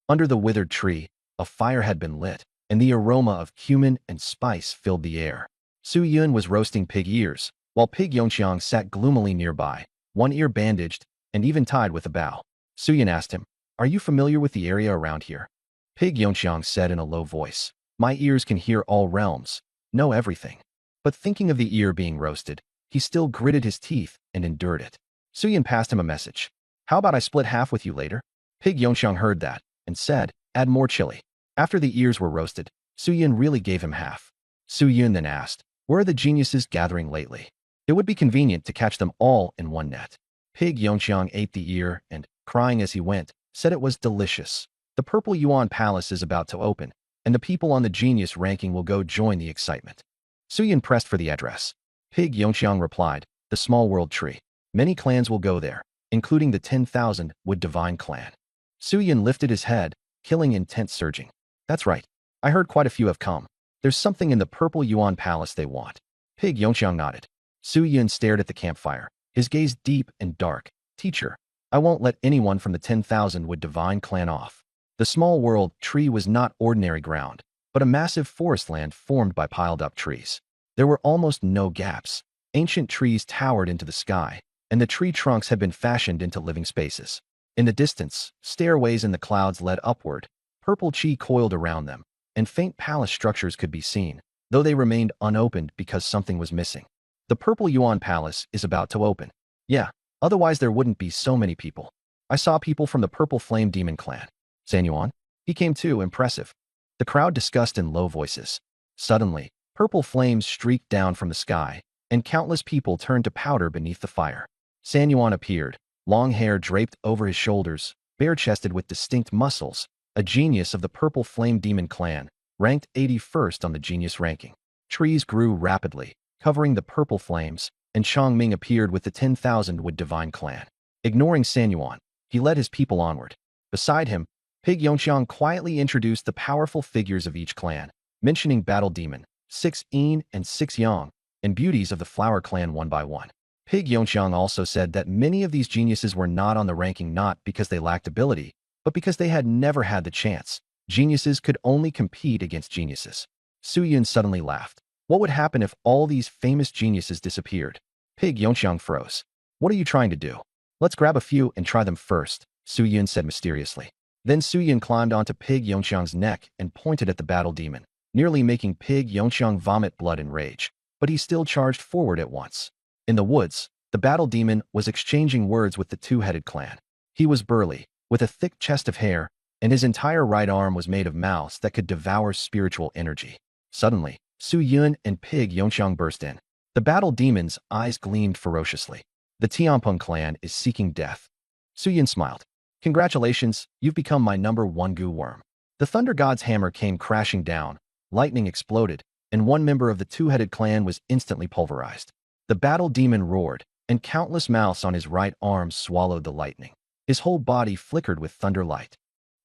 Under the withered tree, a fire had been lit, and the aroma of cumin and spice filled the air. Suyin was roasting pig ears, while Pig Yongxiang sat gloomily nearby, one ear bandaged and even tied with a bow. Suyin asked him, Are you familiar with the area around here? Pig Yongxiang said in a low voice, My ears can hear all realms, know everything. But thinking of the ear being roasted, he still gritted his teeth and endured it. Suyin passed him a message. How about I split half with you later? Pig Yongxiang heard that and said, Add more chili. After the ears were roasted, Suyin really gave him half. Suyin then asked, Where are the geniuses gathering lately? It would be convenient to catch them all in one net. Pig Yongxiang ate the ear and, crying as he went, said it was delicious. The Purple Yuan Palace is about to open, and the people on the genius ranking will go join the excitement. Suyin pressed for the address. Pig Yongxiang replied, The small world tree. Many clans will go there, including the 10,000 Wood Divine clan. Suyin lifted his head, killing intent surging. That's right. I heard quite a few have come. There's something in the Purple Yuan Palace they want. Pig Yongxiang nodded. Suyin stared at the campfire, his gaze deep and dark. Teacher, I won't let anyone from the 10,000 Wood Divine clan off. The small world tree was not ordinary ground, but a massive forest land formed by piled-up trees. There were almost no gaps. Ancient trees towered into the sky, and the tree trunks had been fashioned into living spaces. In the distance, stairways in the clouds led upward. Purple chi coiled around them, and faint palace structures could be seen, though they remained unopened because something was missing. The Purple Yuan Palace is about to open. Yeah, otherwise there wouldn't be so many people. I saw people from the Purple Flame Demon clan. Sanyuan? He came too, impressive. The crowd discussed in low voices. Suddenly, purple flames streaked down from the sky, and countless people turned to powder beneath the fire. Sanyuan appeared, long hair draped over his shoulders, bare-chested with distinct muscles, a genius of the Purple Flame Demon clan, ranked 81st on the genius ranking. Trees grew rapidly, covering the purple flames, and Chongming appeared with the 10,000 Wood Divine clan. Ignoring Sanyuan, he led his people onward. Beside him, Pig Yongxiang quietly introduced the powerful figures of each clan, mentioning Battle Demon, 6 Yin and 6 Yang, and beauties of the Flower clan one by one. Pig Yongxiang also said that many of these geniuses were not on the ranking not because they lacked ability, but because they had never had the chance. Geniuses could only compete against geniuses. Suyin suddenly laughed. What would happen if all these famous geniuses disappeared? Pig Yongxiang froze. What are you trying to do? Let's grab a few and try them first, Suyin said mysteriously. Then Suyin climbed onto Pig Yongxiang's neck and pointed at the Battle Demon, nearly making Pig Yongxiang vomit blood in rage. But he still charged forward at once. In the woods, the Battle Demon was exchanging words with the two-headed clan. He was burly, with a thick chest of hair, and his entire right arm was made of mouths that could devour spiritual energy. Suddenly, Suyin and Pig Yongxiang burst in. The Battle Demon's eyes gleamed ferociously. The Tianpeng clan is seeking death. Suyin smiled. Congratulations, you've become my #1 goo worm. The Thunder God's hammer came crashing down, lightning exploded, and one member of the two-headed clan was instantly pulverized. The Battle Demon roared, and countless mouths on his right arm swallowed the lightning. His whole body flickered with thunder light.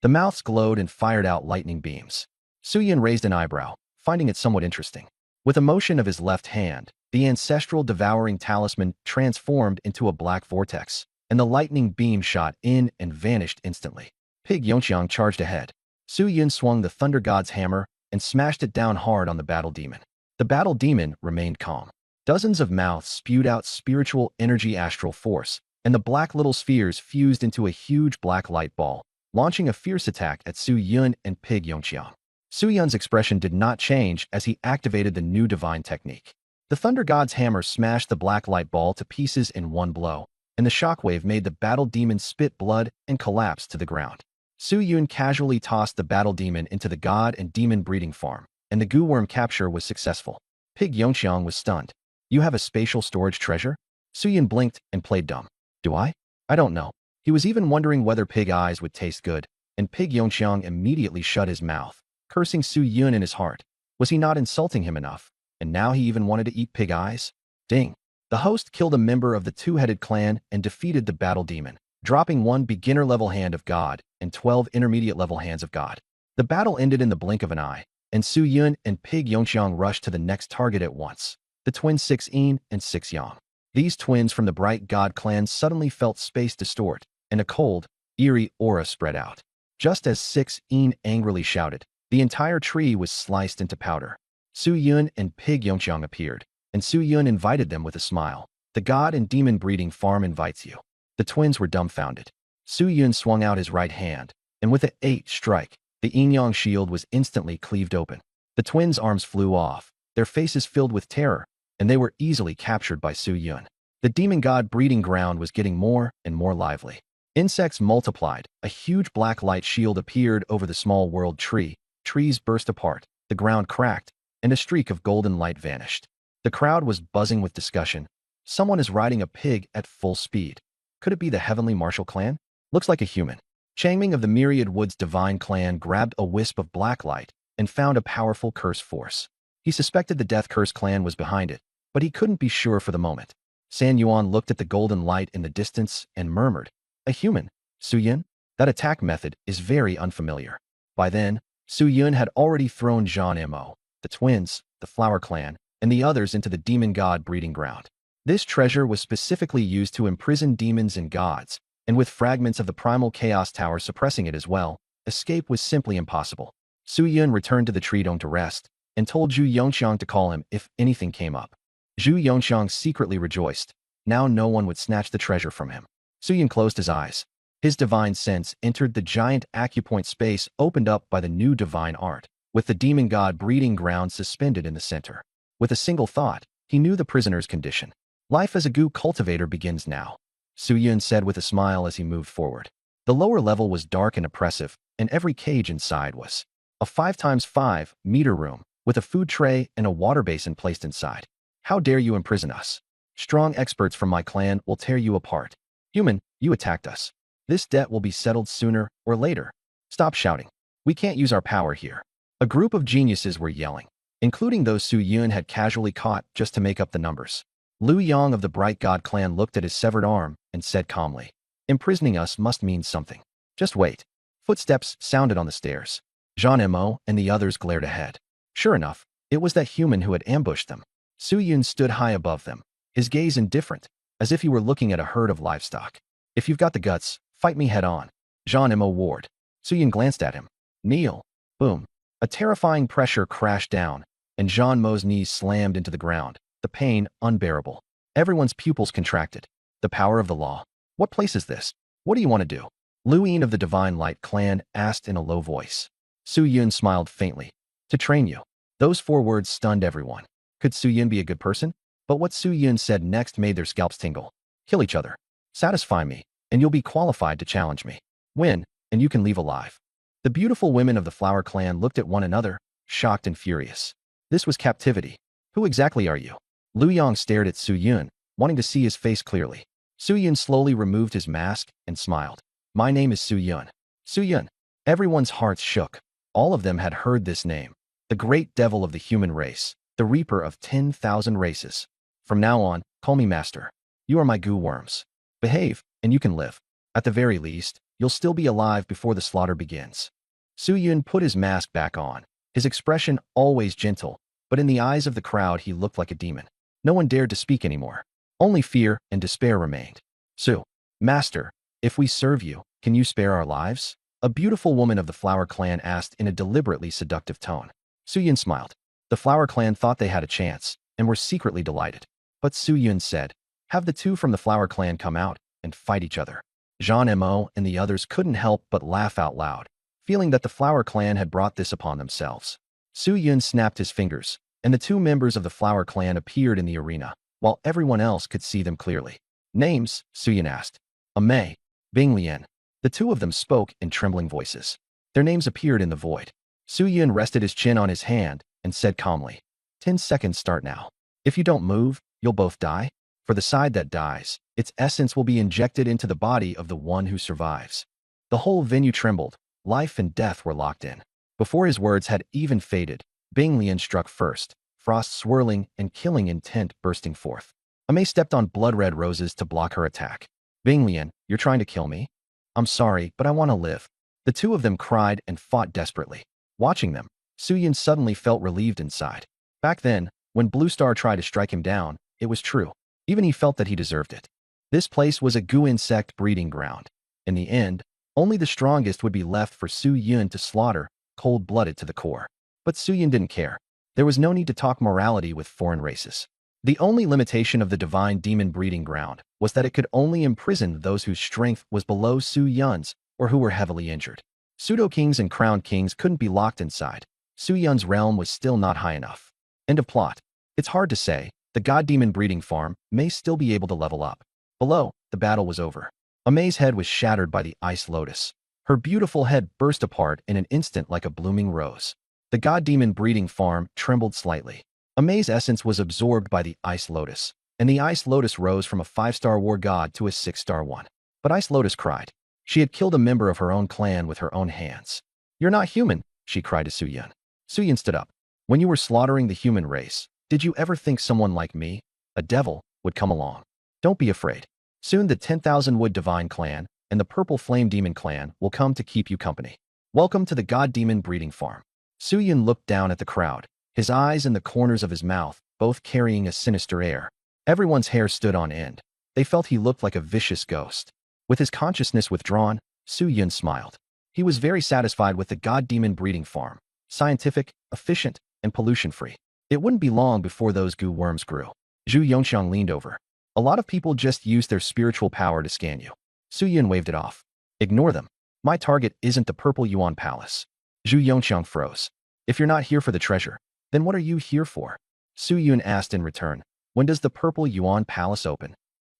The mouths glowed and fired out lightning beams. Suyin raised an eyebrow, finding it somewhat interesting. With a motion of his left hand, the ancestral devouring talisman transformed into a black vortex, and the lightning beam shot in and vanished instantly. Pig Yongxiang charged ahead. Suyin swung the Thunder God's hammer and smashed it down hard on the battle demon. The battle demon remained calm. Dozens of mouths spewed out spiritual energy astral force, and the black little spheres fused into a huge black light ball, launching a fierce attack at Su Yun and Pig Yongqiang. Su Yun's expression did not change as he activated the new divine technique. The Thunder God's hammer smashed the black light ball to pieces in one blow, and the shockwave made the battle demon spit blood and collapse to the ground. Su Yun casually tossed the battle demon into the god and demon breeding farm, and the goo worm capture was successful. Pig Yongqiang was stunned. You have a spatial storage treasure? Su Yun blinked and played dumb. Do I? I don't know. He was even wondering whether pig eyes would taste good, and Pig Yongqiang immediately shut his mouth, cursing Su Yun in his heart. Was he not insulting him enough? And now he even wanted to eat pig eyes? Ding. The host killed a member of the two-headed clan and defeated the battle demon, dropping 1 beginner-level hand of God and 12 intermediate-level hands of God. The battle ended in the blink of an eye, and Su Yun and Pig Yongqiang rushed to the next target at once, the twins 6 Yin and 6 Yang. These twins from the Bright God clan suddenly felt space distort, and a cold, eerie aura spread out. Just as 6 Yin angrily shouted, the entire tree was sliced into powder. Su Yun and Pig Yongqiang appeared, and Su Yun invited them with a smile. The god and demon breeding farm invites you. The twins were dumbfounded. Su Yun swung out his right hand, and with an 8 strike, the yin-yang shield was instantly cleaved open. The twins' arms flew off, their faces filled with terror, and they were easily captured by Su Yun. The demon god breeding ground was getting more and more lively. Insects multiplied, a huge black light shield appeared over the small world tree, trees burst apart, the ground cracked, and a streak of golden light vanished. The crowd was buzzing with discussion. Someone is riding a pig at full speed. Could it be the Heavenly Martial clan? Looks like a human. Changming of the Myriad Woods Divine clan grabbed a wisp of black light and found a powerful curse force. He suspected the Death Curse clan was behind it, but he couldn't be sure for the moment. San Yuan looked at the golden light in the distance and murmured, "A human? Su Yun? That attack method is very unfamiliar." By then, Su Yun had already thrown Zhang Mo, the twins, the Flower Clan, and the others into the demon god breeding ground. This treasure was specifically used to imprison demons and gods, and with fragments of the primal chaos tower suppressing it as well, escape was simply impossible. Su Yun returned to the tree dome to rest, and told Zhu Yongqiang to call him if anything came up. Zhu Yongqiang secretly rejoiced. Now no one would snatch the treasure from him. Su Yun closed his eyes. His divine sense entered the giant acupoint space opened up by the new divine art, with the demon god breeding ground suspended in the center. With a single thought, he knew the prisoner's condition. Life as a goo cultivator begins now, Su Yun said with a smile as he moved forward. The lower level was dark and oppressive, and every cage inside was a 5x5-meter room, with a food tray and a water basin placed inside. How dare you imprison us? Strong experts from my clan will tear you apart. Human, you attacked us. This debt will be settled sooner or later. Stop shouting. We can't use our power here. A group of geniuses were yelling, including those Su Yun had casually caught just to make up the numbers. Liu Yang of the Bright God clan looked at his severed arm and said calmly, "Imprisoning us must mean something. Just wait." Footsteps sounded on the stairs. Zhang Mo and the others glared ahead. Sure enough, it was that human who had ambushed them. Su Yun stood high above them, his gaze indifferent, as if he were looking at a herd of livestock. "If you've got the guts, fight me head on." Zhang Mo warned. Su Yun glanced at him. "Kneel." Boom. A terrifying pressure crashed down, and Zhang Mo's knees slammed into the ground, the pain unbearable. Everyone's pupils contracted. The power of the law. What place is this? What do you want to do? Liu Yin of the Divine Light clan asked in a low voice. Su Yun smiled faintly. "To train you." Those 4 words stunned everyone. Could Su Yun be a good person? But what Su Yun said next made their scalps tingle. "Kill each other. Satisfy me, and you'll be qualified to challenge me. Win, and you can leave alive." The beautiful women of the Flower Clan looked at one another, shocked and furious. This was captivity. "Who exactly are you?" Liu Yang stared at Su Yun, wanting to see his face clearly. Su Yun slowly removed his mask and smiled. "My name is Su Yun." Su Yun. Everyone's hearts shook. All of them had heard this name. The great devil of the human race, the reaper of 10,000 races. "From now on, call me master. You are my goo worms. Behave, and you can live. At the very least, you'll still be alive before the slaughter begins." Su Yun put his mask back on, his expression always gentle, but in the eyes of the crowd he looked like a demon. No one dared to speak anymore. Only fear and despair remained. "Su, master, if we serve you, can you spare our lives?" A beautiful woman of the Flower Clan asked in a deliberately seductive tone. Su Yun smiled. The Flower Clan thought they had a chance, and were secretly delighted. But Su Yun said, have the two from the Flower Clan come out and fight each other. Jean Mo and the others couldn't help but laugh out loud, feeling that the Flower Clan had brought this upon themselves. Su Yun snapped his fingers, and the two members of the Flower Clan appeared in the arena, while everyone else could see them clearly. Names? Su Yun asked. Mei, Bing Lian. The two of them spoke in trembling voices. Their names appeared in the void. Su Yun rested his chin on his hand and said calmly, 10 seconds start now. If you don't move, you'll both die. For the side that dies, its essence will be injected into the body of the one who survives. The whole venue trembled. Life and death were locked in. Before his words had even faded, Bing Lian struck first, frost swirling and killing intent bursting forth. Mei stepped on blood-red roses to block her attack. Bing Lian, you're trying to kill me? I'm sorry, but I want to live. The two of them cried and fought desperately. Watching them, Su Yun suddenly felt relieved inside. Back then, when Blue Star tried to strike him down, it was true. Even he felt that he deserved it. This place was a goo insect breeding ground. In the end, only the strongest would be left for Su Yun to slaughter, cold-blooded to the core. But Su Yun didn't care. There was no need to talk morality with foreign races. The only limitation of the divine demon breeding ground was that it could only imprison those whose strength was below Su Yun's or who were heavily injured. Pseudo-kings and crowned kings couldn't be locked inside. Su Yun's realm was still not high enough. End of plot. It's hard to say. The god demon breeding farm may still be able to level up. Below, the battle was over. Mei's head was shattered by the ice lotus. Her beautiful head burst apart in an instant like a blooming rose. The god demon breeding farm trembled slightly. Mei's essence was absorbed by the ice lotus, and the ice lotus rose from a 5-star war god to a 6-star one. But ice lotus cried. She had killed a member of her own clan with her own hands. You're not human, she cried to Su Yun. Su Yun stood up. When you were slaughtering the human race, did you ever think someone like me, a devil, would come along? Don't be afraid. Soon the 10,000 Wood Divine Clan and the Purple Flame Demon Clan will come to keep you company. Welcome to the God Demon Breeding Farm. Su Yun looked down at the crowd, his eyes in the corners of his mouth, both carrying a sinister air. Everyone's hair stood on end. They felt he looked like a vicious ghost. With his consciousness withdrawn, Su Yun smiled. He was very satisfied with the God Demon Breeding Farm. Scientific, efficient, and pollution-free. It wouldn't be long before those goo worms grew. Zhu Yongxiang leaned over. A lot of people just use their spiritual power to scan you. Su Yun waved it off. Ignore them. My target isn't the Purple Yuan Palace. Zhu Yongxiang froze. If you're not here for the treasure, then what are you here for? Su Yun asked in return. When does the Purple Yuan Palace open?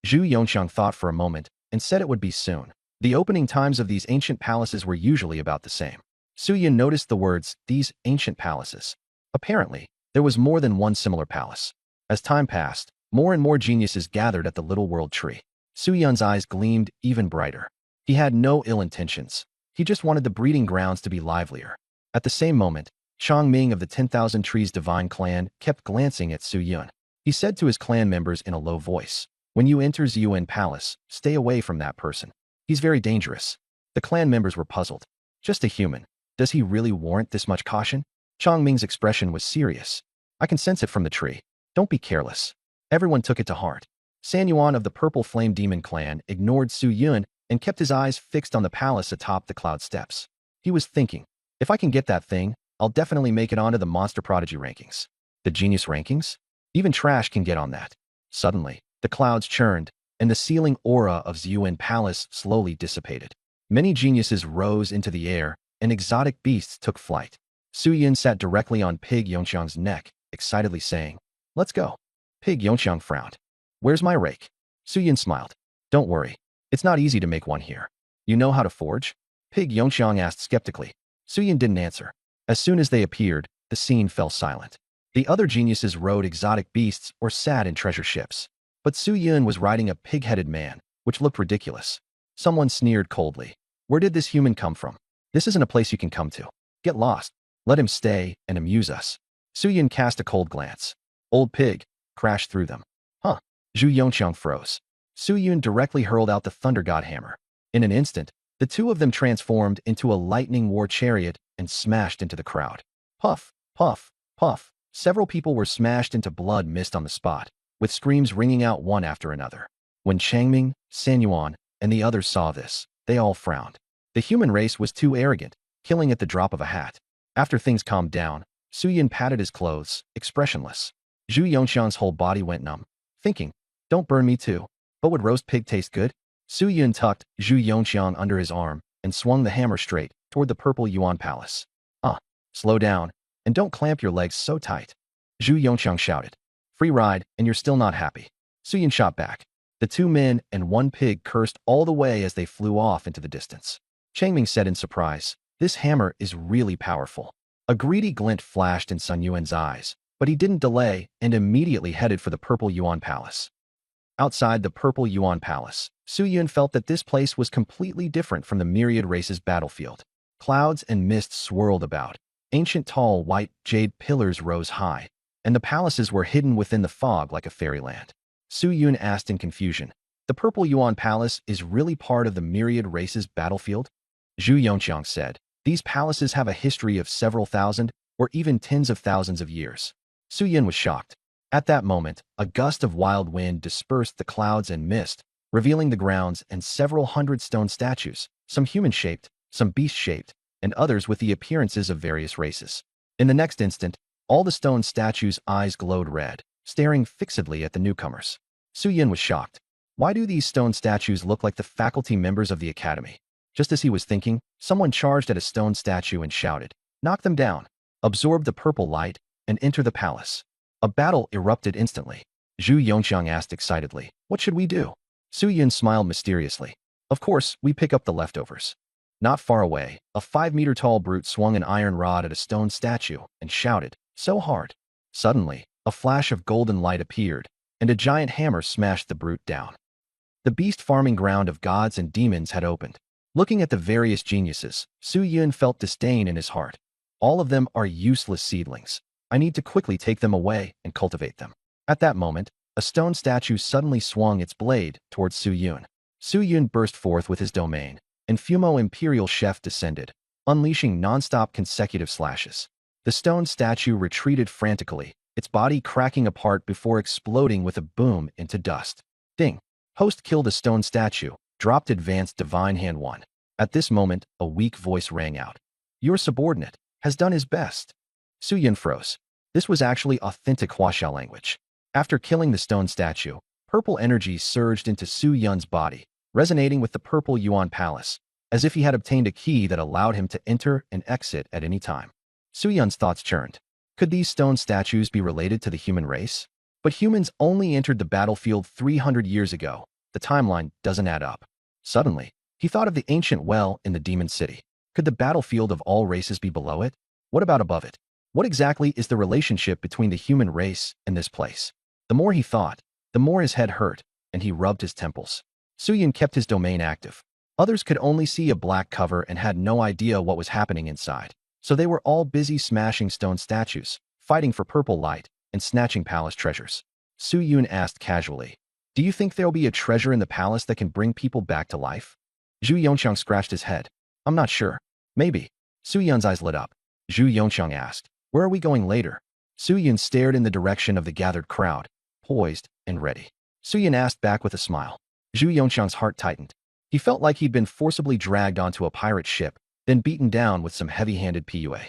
Zhu Yongxiang thought for a moment and said it would be soon. The opening times of these ancient palaces were usually about the same. Su Yun noticed the words, these ancient palaces. Apparently, there was more than one similar palace. As time passed, more and more geniuses gathered at the little world tree. Su Yun's eyes gleamed even brighter. He had no ill intentions. He just wanted the breeding grounds to be livelier. At the same moment, Chang Ming of the 10,000 Trees Divine Clan kept glancing at Su Yun. He said to his clan members in a low voice, when you enter Ziyuan Palace, stay away from that person. He's very dangerous. The clan members were puzzled. Just a human. Does he really warrant this much caution? Chang Ming's expression was serious. I can sense it from the tree. Don't be careless. Everyone took it to heart. San Yuan of the Purple Flame Demon Clan ignored Su Yun and kept his eyes fixed on the palace atop the cloud steps. He was thinking, if I can get that thing, I'll definitely make it onto the Monster Prodigy rankings. The Genius rankings? Even trash can get on that. Suddenly, the clouds churned, and the sealing aura of Ziyuan Palace slowly dissipated. Many geniuses rose into the air, and exotic beasts took flight. Su Yun sat directly on Pig Yongxiang's neck, excitedly saying, let's go. Pig Yongxiang frowned. Where's my rake? Su Yun smiled. Don't worry. It's not easy to make one here. You know how to forge? Pig Yongxiang asked skeptically. Su Yun didn't answer. As soon as they appeared, the scene fell silent. The other geniuses rode exotic beasts or sat in treasure ships. But Su Yun was riding a pig-headed man, which looked ridiculous. Someone sneered coldly. Where did this human come from? This isn't a place you can come to. Get lost. Let him stay and amuse us. Su Yun cast a cold glance. Old pig crashed through them. Huh. Zhu Yongxiang froze. Su Yun directly hurled out the Thunder God Hammer. In an instant, the two of them transformed into a lightning war chariot and smashed into the crowd. Puff, puff, puff. Several people were smashed into blood mist on the spot, with screams ringing out one after another. When Changming, San Yuan, and the others saw this, they all frowned. The human race was too arrogant, killing at the drop of a hat. After things calmed down, Su Yun patted his clothes, expressionless. Zhu Yongxiang's whole body went numb, thinking, don't burn me too. But would roast pig taste good? Su Yun tucked Zhu Yongxiang under his arm and swung the hammer straight toward the purple Yuan palace. Slow down, and don't clamp your legs so tight. Zhu Yongxiang shouted. Free ride, and you're still not happy. Su Yun shot back. The two men and one pig cursed all the way as they flew off into the distance. Changming said in surprise, this hammer is really powerful. A greedy glint flashed in Sun Yuan's eyes, but he didn't delay and immediately headed for the purple Yuan palace. Outside the purple Yuan palace, Su Yun felt that this place was completely different from the myriad races battlefield. Clouds and mist swirled about. Ancient tall white jade pillars rose high, and the palaces were hidden within the fog like a fairyland. Su Yun asked in confusion, the purple Yuan palace is really part of the myriad races battlefield? Zhu Yongxiang said, these palaces have a history of several thousand or even tens of thousands of years. Su Yun was shocked. At that moment, a gust of wild wind dispersed the clouds and mist, revealing the grounds and several hundred stone statues, some human-shaped, some beast-shaped, and others with the appearances of various races. In the next instant, all the stone statues' eyes glowed red, staring fixedly at the newcomers. Su Yun was shocked. Why do these stone statues look like the faculty members of the academy? Just as he was thinking, someone charged at a stone statue and shouted, knock them down, absorb the purple light, and enter the palace. A battle erupted instantly. Zhu Yongxiang asked excitedly, what should we do? Su Yun smiled mysteriously. Of course, we pick up the leftovers. Not far away, a 5-meter-tall brute swung an iron rod at a stone statue and shouted, so hard. Suddenly, a flash of golden light appeared, and a giant hammer smashed the brute down. The beast farming ground of gods and demons had opened. Looking at the various geniuses, Su Yun felt disdain in his heart. All of them are useless seedlings. I need to quickly take them away and cultivate them. At that moment, a stone statue suddenly swung its blade towards Su Yun. Su Yun burst forth with his domain, and Fumo Imperial Chef descended, unleashing non-stop consecutive slashes. The stone statue retreated frantically, its body cracking apart before exploding with a boom into dust. Ding! Host killed a stone statue, dropped advanced divine hand 1. At this moment, a weak voice rang out. Your subordinate has done his best. Su Yun froze. This was actually authentic Huaxiao language. After killing the stone statue, purple energy surged into Su Yun's body, resonating with the purple Yuan palace, as if he had obtained a key that allowed him to enter and exit at any time. Su Yun's thoughts churned. Could these stone statues be related to the human race? But humans only entered the battlefield 300 years ago. The timeline doesn't add up. Suddenly, he thought of the ancient well in the demon city. Could the battlefield of all races be below it? What about above it? What exactly is the relationship between the human race and this place? The more he thought, the more his head hurt, and he rubbed his temples. Su Yun kept his domain active. Others could only see a black cover and had no idea what was happening inside. So they were all busy smashing stone statues, fighting for purple light, and snatching palace treasures. Su Yun asked casually, do you think there'll be a treasure in the palace that can bring people back to life? Zhu Yongxiang scratched his head. I'm not sure. Maybe. Su Yun's eyes lit up. Zhu Yongxiang asked, where are we going later? Su Yun stared in the direction of the gathered crowd, poised and ready. Su Yun asked back with a smile. Zhu Yongxiang's heart tightened. He felt like he'd been forcibly dragged onto a pirate ship, then beaten down with some heavy-handed PUA.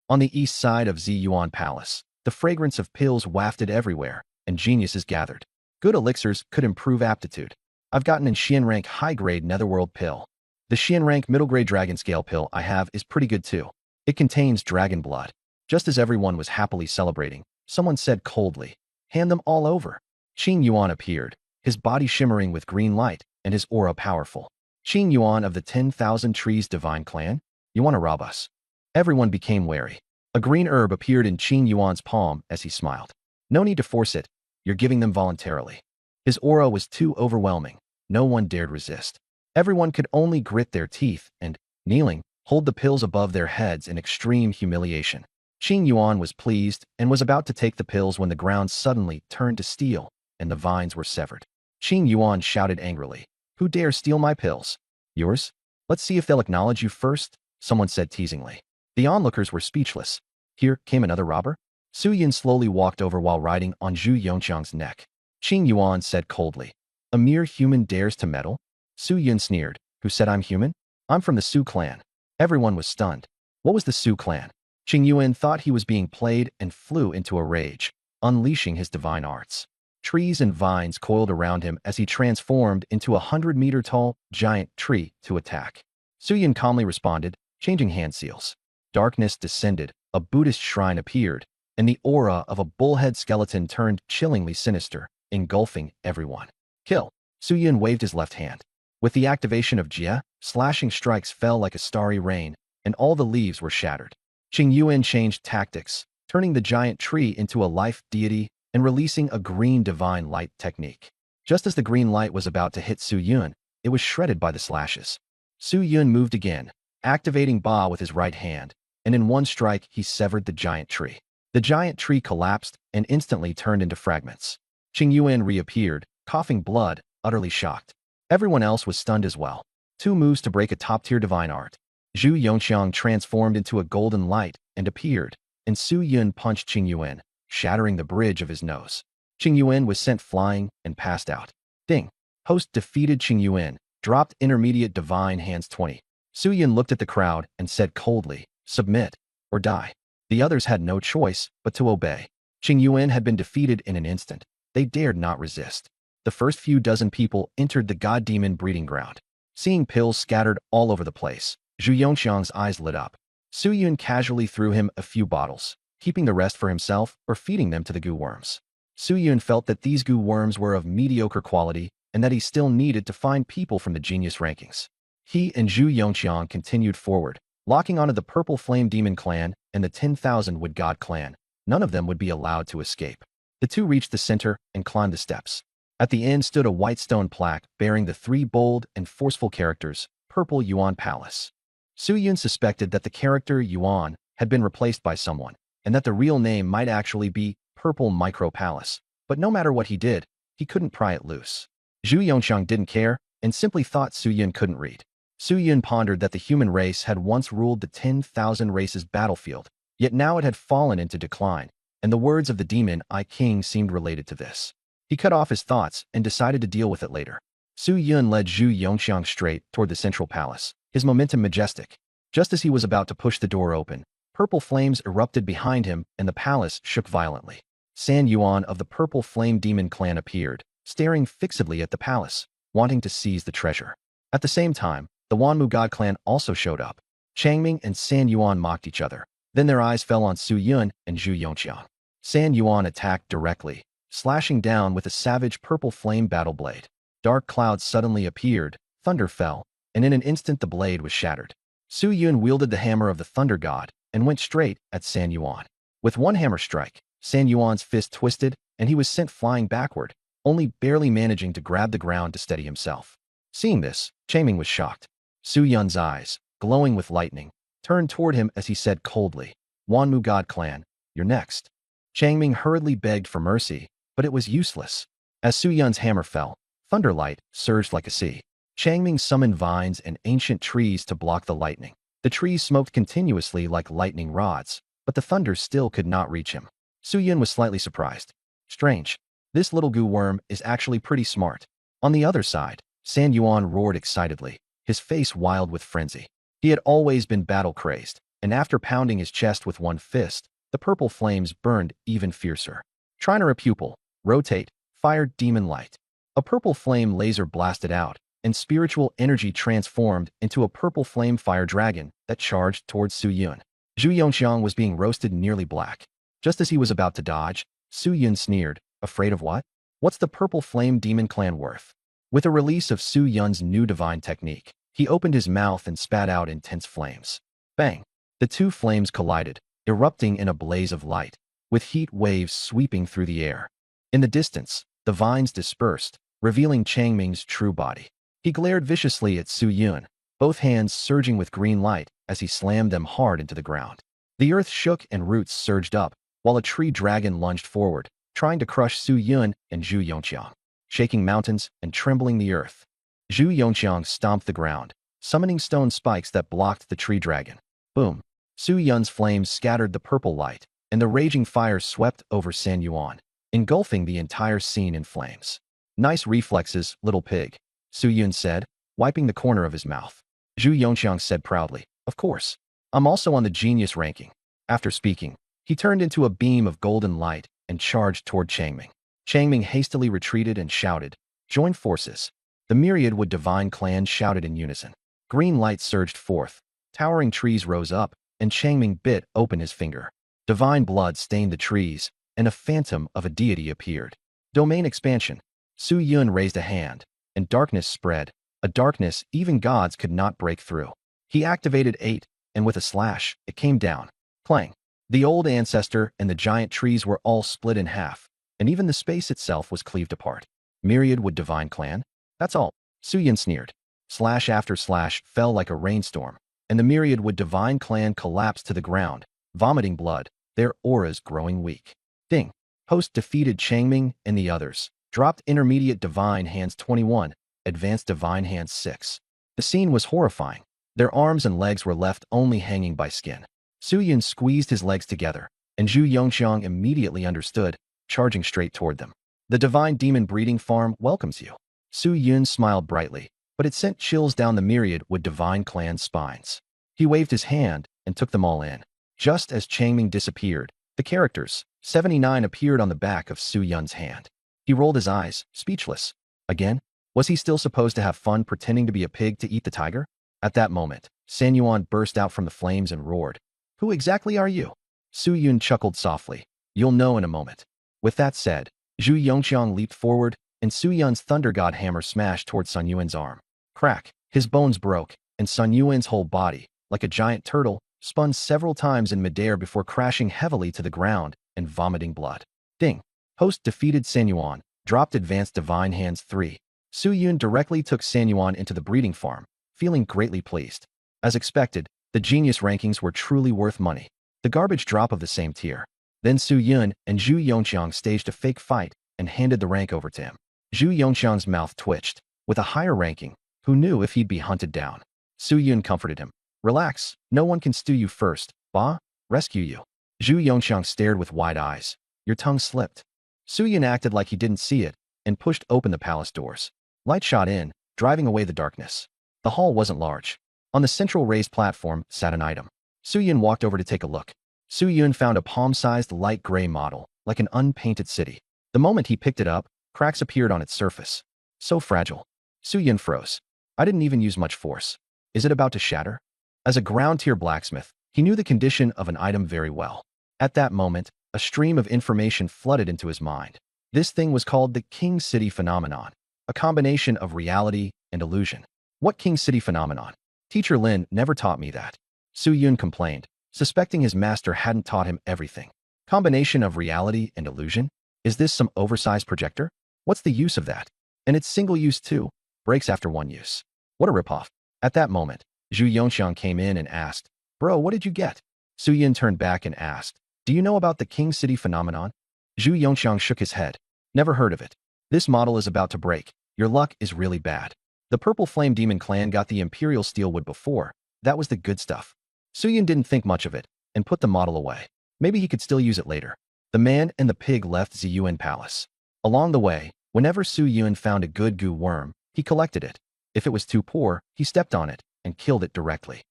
On the east side of Ziyuan Palace, the fragrance of pills wafted everywhere, and geniuses gathered. Good elixirs could improve aptitude. I've gotten an Xian rank high-grade netherworld pill. The Xian rank middle-grade dragon scale pill I have is pretty good too. It contains dragon blood. Just as everyone was happily celebrating, someone said coldly, hand them all over. Qing Yuan appeared, his body shimmering with green light and his aura powerful. Qing Yuan of the 10,000 Trees Divine Clan? You want to rob us? Everyone became wary. A green herb appeared in Qing Yuan's palm as he smiled. No need to force it. You're giving them voluntarily. His aura was too overwhelming. No one dared resist. Everyone could only grit their teeth and, kneeling, hold the pills above their heads in extreme humiliation. Qing Yuan was pleased and was about to take the pills when the ground suddenly turned to steel and the vines were severed. Qing Yuan shouted angrily, who dare steal my pills? Yours? Let's see if they'll acknowledge you first, someone said teasingly. The onlookers were speechless. Here came another robber? Su Yun slowly walked over while riding on Zhu Yongxiang's neck. Qing Yuan said coldly, a mere human dares to meddle? Su Yun sneered, who said I'm human? I'm from the Su clan. Everyone was stunned. What was the Su clan? Qing Yuan thought he was being played and flew into a rage, unleashing his divine arts. Trees and vines coiled around him as he transformed into a 100-meter-tall giant tree to attack. Suyin calmly responded, changing hand seals. Darkness descended, a Buddhist shrine appeared, and the aura of a bullhead skeleton turned chillingly sinister, engulfing everyone. Kill! Suyin waved his left hand. With the activation of Jia, slashing strikes fell like a starry rain, and all the leaves were shattered. Qing Yuan changed tactics, turning the giant tree into a life deity and releasing a green divine light technique. Just as the green light was about to hit Su Yun, it was shredded by the slashes. Su Yun moved again, activating Ba with his right hand, and in one strike he severed the giant tree. The giant tree collapsed and instantly turned into fragments. Qing Yuan reappeared, coughing blood, utterly shocked. Everyone else was stunned as well. 2 moves to break a top-tier divine art. Zhu Yongxiang transformed into a golden light and appeared, and Su Yun punched Qing Yuan, shattering the bridge of his nose. Qing Yuan was sent flying and passed out. Ding! Host defeated Qing Yuan, dropped intermediate divine hands 20. Su Yun looked at the crowd and said coldly, "Submit, or die." The others had no choice but to obey. Qing Yuan had been defeated in an instant. They dared not resist. The first few dozen people entered the god-demon breeding ground. Seeing pills scattered all over the place, Zhu Yongxiang's eyes lit up. Su Yun casually threw him a few bottles, keeping the rest for himself or feeding them to the goo worms. Su Yun felt that these goo worms were of mediocre quality and that he still needed to find people from the genius rankings. He and Zhu Yongxiang continued forward, locking onto the Purple Flame Demon clan and the 10,000 Wood God clan. None of them would be allowed to escape. The two reached the center and climbed the steps. At the end stood a white stone plaque bearing the 3 bold and forceful characters, Purple Yuan Palace. Su Yun suspected that the character Yuan had been replaced by someone, and that the real name might actually be Purple Micro Palace. But no matter what he did, he couldn't pry it loose. Zhu Yongxiang didn't care and simply thought Su Yun couldn't read. Su Yun pondered that the human race had once ruled the 10,000 races battlefield, yet now it had fallen into decline, and the words of the demon I King seemed related to this. He cut off his thoughts and decided to deal with it later. Su Yun led Zhu Yongxiang straight toward the central palace, his momentum majestic. Just as he was about to push the door open, purple flames erupted behind him and the palace shook violently. San Yuan of the Purple Flame Demon clan appeared, staring fixedly at the palace, wanting to seize the treasure. At the same time, the Wanmu God clan also showed up. Changming and San Yuan mocked each other. Then their eyes fell on Su Yun and Zhu Yongxiang. San Yuan attacked directly, slashing down with a savage purple flame battle blade. Dark clouds suddenly appeared, thunder fell, and in an instant the blade was shattered. Su Yun wielded the hammer of the Thunder God and went straight at San Yuan. With one hammer strike, San Yuan's fist twisted and he was sent flying backward, only barely managing to grab the ground to steady himself. Seeing this, Changming was shocked. Su Yun's eyes, glowing with lightning, turned toward him as he said coldly, "Wanmu God clan, you're next." Changming hurriedly begged for mercy, but it was useless. As Su Yun's hammer fell, thunderlight surged like a sea. Changming summoned vines and ancient trees to block the lightning. The trees smoked continuously like lightning rods, but the thunder still could not reach him. Su Yun was slightly surprised. Strange. This little goo worm is actually pretty smart. On the other side, San Yuan roared excitedly, his face wild with frenzy. He had always been battle-crazed, and after pounding his chest with one fist, the purple flames burned even fiercer. Triner a pupil, rotate, fired demon light. A purple flame laser blasted out, and spiritual energy transformed into a purple flame fire dragon that charged towards Su Yun. Zhu Yongxiang was being roasted nearly black. Just as he was about to dodge, Su Yun sneered, "Afraid of what? What's the Purple Flame Demon clan worth?" With a release of Su Yun's new divine technique, he opened his mouth and spat out intense flames. Bang! The two flames collided, erupting in a blaze of light, with heat waves sweeping through the air. In the distance, the vines dispersed, revealing Changming's true body. He glared viciously at Su Yun, both hands surging with green light as he slammed them hard into the ground. The earth shook and roots surged up, while a tree dragon lunged forward, trying to crush Su Yun and Zhu Yongxiang, shaking mountains and trembling the earth. Zhu Yongxiang stomped the ground, summoning stone spikes that blocked the tree dragon. Boom! Su Yun's flames scattered the purple light, and the raging fire swept over San Yuan, engulfing the entire scene in flames. "Nice reflexes, little pig," Su Yun said, wiping the corner of his mouth. Zhu Yongxiang said proudly, "Of course. I'm also on the genius ranking." After speaking, he turned into a beam of golden light and charged toward Changming. Changming hastily retreated and shouted, "Join forces." The myriad Wood Divine clan shouted in unison. Green light surged forth, towering trees rose up, and Changming bit open his finger. Divine blood stained the trees, and a phantom of a deity appeared. Domain expansion. Su Yun raised a hand, and darkness spread, a darkness even gods could not break through. He activated 8, and with a slash, it came down. Clang. The old ancestor and the giant trees were all split in half, and even the space itself was cleaved apart. Myriad Wood Divine clan? That's all. Su Yun sneered. Slash after slash fell like a rainstorm, and the Myriad Wood Divine clan collapsed to the ground, vomiting blood, their auras growing weak. Ding. Host defeated Changming and the others. Dropped Intermediate Divine Hands 21, Advanced Divine Hands 6. The scene was horrifying. Their arms and legs were left only hanging by skin. Su Yun squeezed his legs together, and Zhu Yongxiang immediately understood, charging straight toward them. The Divine Demon Breeding Farm welcomes you. Su Yun smiled brightly, but it sent chills down the Myriad Wood Divine clan's spines. He waved his hand and took them all in. Just as Changming disappeared, the characters, 79, appeared on the back of Su Yun's hand. He rolled his eyes, speechless. Again? Was he still supposed to have fun pretending to be a pig to eat the tiger? At that moment, San Yuan burst out from the flames and roared. "Who exactly are you?" Su Yun chuckled softly. "You'll know in a moment." With that said, Zhu Yongxiang leaped forward, and Su Yun's Thunder God hammer smashed toward Sun Yuan's arm. Crack! His bones broke, and Sun Yuan's whole body, like a giant turtle, spun several times in midair before crashing heavily to the ground and vomiting blood. Ding! Host defeated San Yuan, dropped Advanced Divine Hands 3. Su Yun directly took San Yuan into the breeding farm, feeling greatly pleased. As expected, the genius rankings were truly worth money. The garbage drop of the same tier. Then Su Yun and Zhu Yongxiang staged a fake fight and handed the rank over to him. Zhu Yongxiang's mouth twitched. With a higher ranking, who knew if he'd be hunted down? Su Yun comforted him. "Relax, no one can stew you first, bah? Rescue you." Zhu Yongxiang stared with wide eyes. "Your tongue slipped." Su Yun acted like he didn't see it and pushed open the palace doors. Light shot in, driving away the darkness. The hall wasn't large. On the central raised platform sat an item. Su Yun walked over to take a look. Su Yun found a palm-sized light gray model, like an unpainted city. The moment he picked it up, cracks appeared on its surface. So fragile. Su Yun froze. "I didn't even use much force. Is it about to shatter?" As a ground-tier blacksmith, he knew the condition of an item very well. At that moment, a stream of information flooded into his mind. This thing was called the King City Phenomenon, a combination of reality and illusion. What King City Phenomenon? Teacher Lin never taught me that. Su Yun complained, suspecting his master hadn't taught him everything. Combination of reality and illusion? Is this some oversized projector? What's the use of that? And it's single use too. Breaks after one use. What a ripoff. At that moment, Zhu Yongxiang came in and asked, "Bro, what did you get?" Su Yun turned back and asked, "Do you know about the King City Phenomenon?" Zhu Yongxiang shook his head. "Never heard of it. This model is about to break. Your luck is really bad. The Purple Flame Demon clan got the Imperial Steelwood before. That was the good stuff." Su Yun didn't think much of it and put the model away. Maybe he could still use it later. The man and the pig left Ziyuan Palace. Along the way, whenever Su Yun found a good goo worm, he collected it. If it was too poor, he stepped on it and killed it directly.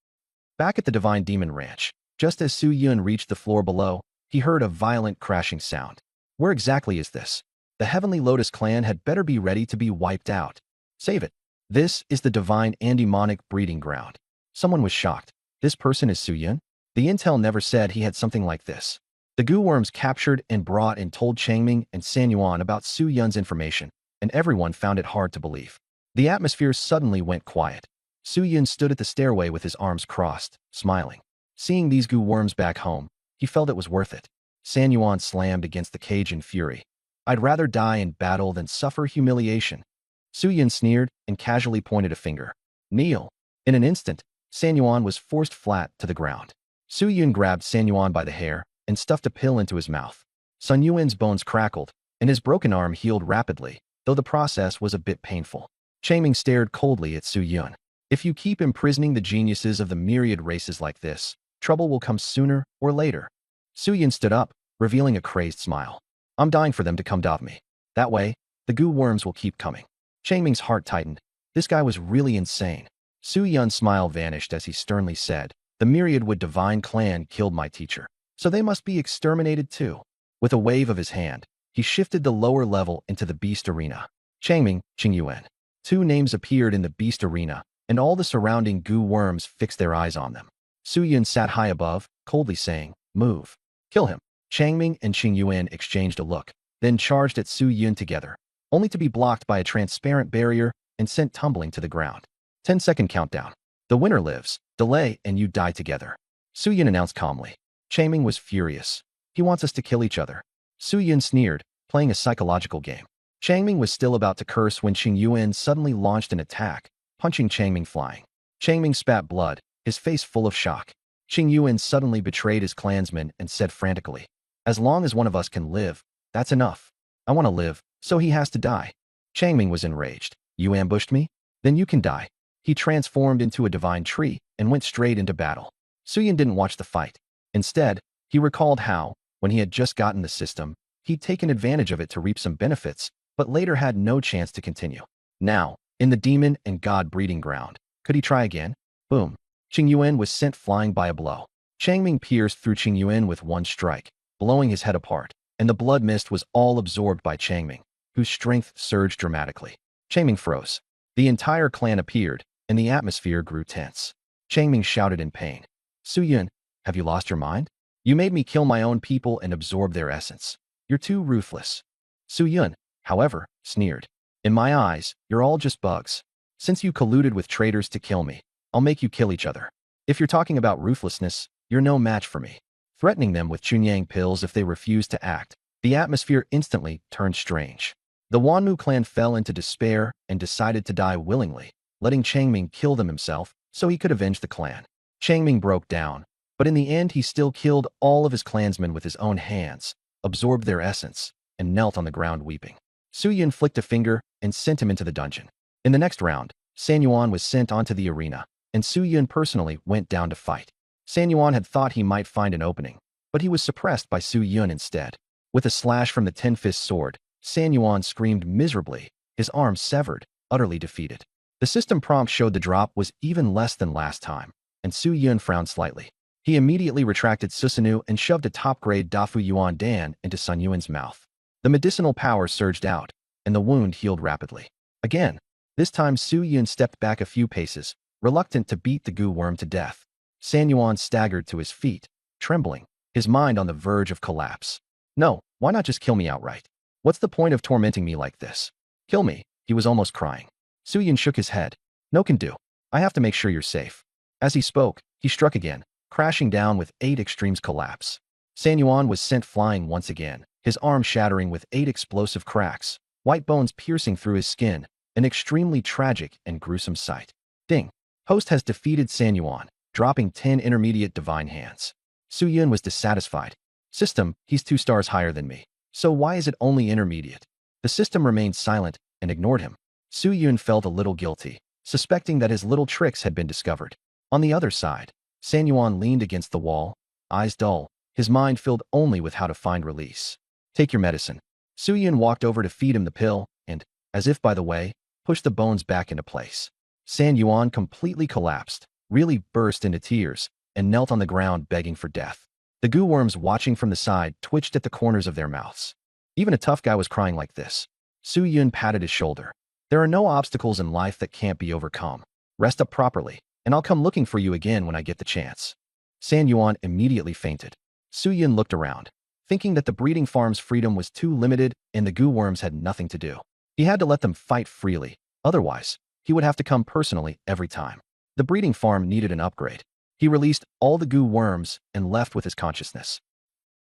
Back at the Divine Demon Ranch, just as Su Yun reached the floor below, he heard a violent crashing sound. Where exactly is this? The Heavenly Lotus clan had better be ready to be wiped out. Save it. This is the Divine Andemonic Breeding Ground. Someone was shocked. This person is Su Yun? The intel never said he had something like this. The goo worms captured and brought and told Changming and San Yuan about Su Yun's information, and everyone found it hard to believe. The atmosphere suddenly went quiet. Su Yun stood at the stairway with his arms crossed, smiling. Seeing these goo worms back home, he felt it was worth it. San Yuan slammed against the cage in fury. "I'd rather die in battle than suffer humiliation." Su Yun sneered and casually pointed a finger. "Kneel." In an instant, San Yuan was forced flat to the ground. Su Yun grabbed San Yuan by the hair and stuffed a pill into his mouth. Sun Yuan's bones crackled, and his broken arm healed rapidly, though the process was a bit painful. Changming stared coldly at Su Yun. "If you keep imprisoning the geniuses of the myriad races like this, trouble will come sooner or later." Su Yun stood up, revealing a crazed smile. "I'm dying for them to come to me. That way, the goo worms will keep coming." Changming's heart tightened. This guy was really insane. Su Yun's smile vanished as he sternly said, "The Myriad Wood Divine clan killed my teacher. So they must be exterminated too. With a wave of his hand, he shifted the lower level into the beast arena. Changming, Qingyuan. Two names appeared in the beast arena, and all the surrounding goo worms fixed their eyes on them. Su Yun sat high above, coldly saying, "Move. Kill him." Changming and Qingyuan exchanged a look, then charged at Su Yun together, only to be blocked by a transparent barrier and sent tumbling to the ground. 10-second countdown. The winner lives. Delay and you die together. Su Yun announced calmly. Changming was furious. He wants us to kill each other. Su Yun sneered, playing a psychological game. Changming was still about to curse when Qingyuan suddenly launched an attack, punching Changming flying. Changming spat blood, his face full of shock. Qingyuan suddenly betrayed his clansmen and said frantically, "As long as one of us can live, that's enough. I want to live, so he has to die." Changming was enraged. "You ambushed me? Then you can die." He transformed into a divine tree and went straight into battle. Su Yun didn't watch the fight. Instead, he recalled how, when he had just gotten the system, he'd taken advantage of it to reap some benefits, but later had no chance to continue. Now, in the demon and god breeding ground, could he try again? Boom. Qingyuan was sent flying by a blow. Changming pierced through Qingyuan with one strike, blowing his head apart, and the blood mist was all absorbed by Changming, whose strength surged dramatically. Changming froze. The entire clan appeared, and the atmosphere grew tense. Changming shouted in pain. "Su Yun, have you lost your mind? You made me kill my own people and absorb their essence. You're too ruthless." Su Yun, however, sneered. "In my eyes, you're all just bugs. Since you colluded with traitors to kill me, I'll make you kill each other. If you're talking about ruthlessness, you're no match for me." Threatening them with Chunyang pills if they refused to act, the atmosphere instantly turned strange. The Wanmu clan fell into despair and decided to die willingly, letting Changming kill them himself so he could avenge the clan. Changming broke down, but in the end he still killed all of his clansmen with his own hands, absorbed their essence, and knelt on the ground weeping. Su Yun flicked a finger and sent him into the dungeon. In the next round, San Yuan was sent onto the arena, and Su Yun personally went down to fight. San Yuan had thought he might find an opening, but he was suppressed by Su Yun instead. With a slash from the Ten-Fist sword, San Yuan screamed miserably, his arm severed, utterly defeated. The system prompt showed the drop was even less than last time, and Su Yun frowned slightly. He immediately retracted Susanu and shoved a top-grade Dafu Yuan Dan into Sun Yuan's mouth. The medicinal power surged out, and the wound healed rapidly. Again, this time Su Yun stepped back a few paces, reluctant to beat the goo worm to death. San Yuan staggered to his feet, trembling, his mind on the verge of collapse. "No, why not just kill me outright? What's the point of tormenting me like this? Kill me," he was almost crying. Su Yun shook his head. "No can do. I have to make sure you're safe." As he spoke, he struck again, crashing down with 8 extremes collapse. San Yuan was sent flying once again, his arm shattering with 8 explosive cracks, white bones piercing through his skin, an extremely tragic and gruesome sight. Ding. Host has defeated San Yuan, dropping 10 intermediate divine hands. Su Yun was dissatisfied. "System, he's 2 stars higher than me. So why is it only intermediate?" The system remained silent and ignored him. Su Yun felt a little guilty, suspecting that his little tricks had been discovered. On the other side, San Yuan leaned against the wall, eyes dull, his mind filled only with how to find release. "Take your medicine." Su Yun walked over to feed him the pill and, as if by the way, pushed the bones back into place. San Yuan completely collapsed, really burst into tears, and knelt on the ground begging for death. The goo worms watching from the side twitched at the corners of their mouths. Even a tough guy was crying like this. Su Yun patted his shoulder. "There are no obstacles in life that can't be overcome. Rest up properly, and I'll come looking for you again when I get the chance." San Yuan immediately fainted. Su Yun looked around, thinking that the breeding farm's freedom was too limited and the goo worms had nothing to do. He had to let them fight freely, otherwise, he would have to come personally every time. The breeding farm needed an upgrade. He released all the goo worms and left with his consciousness.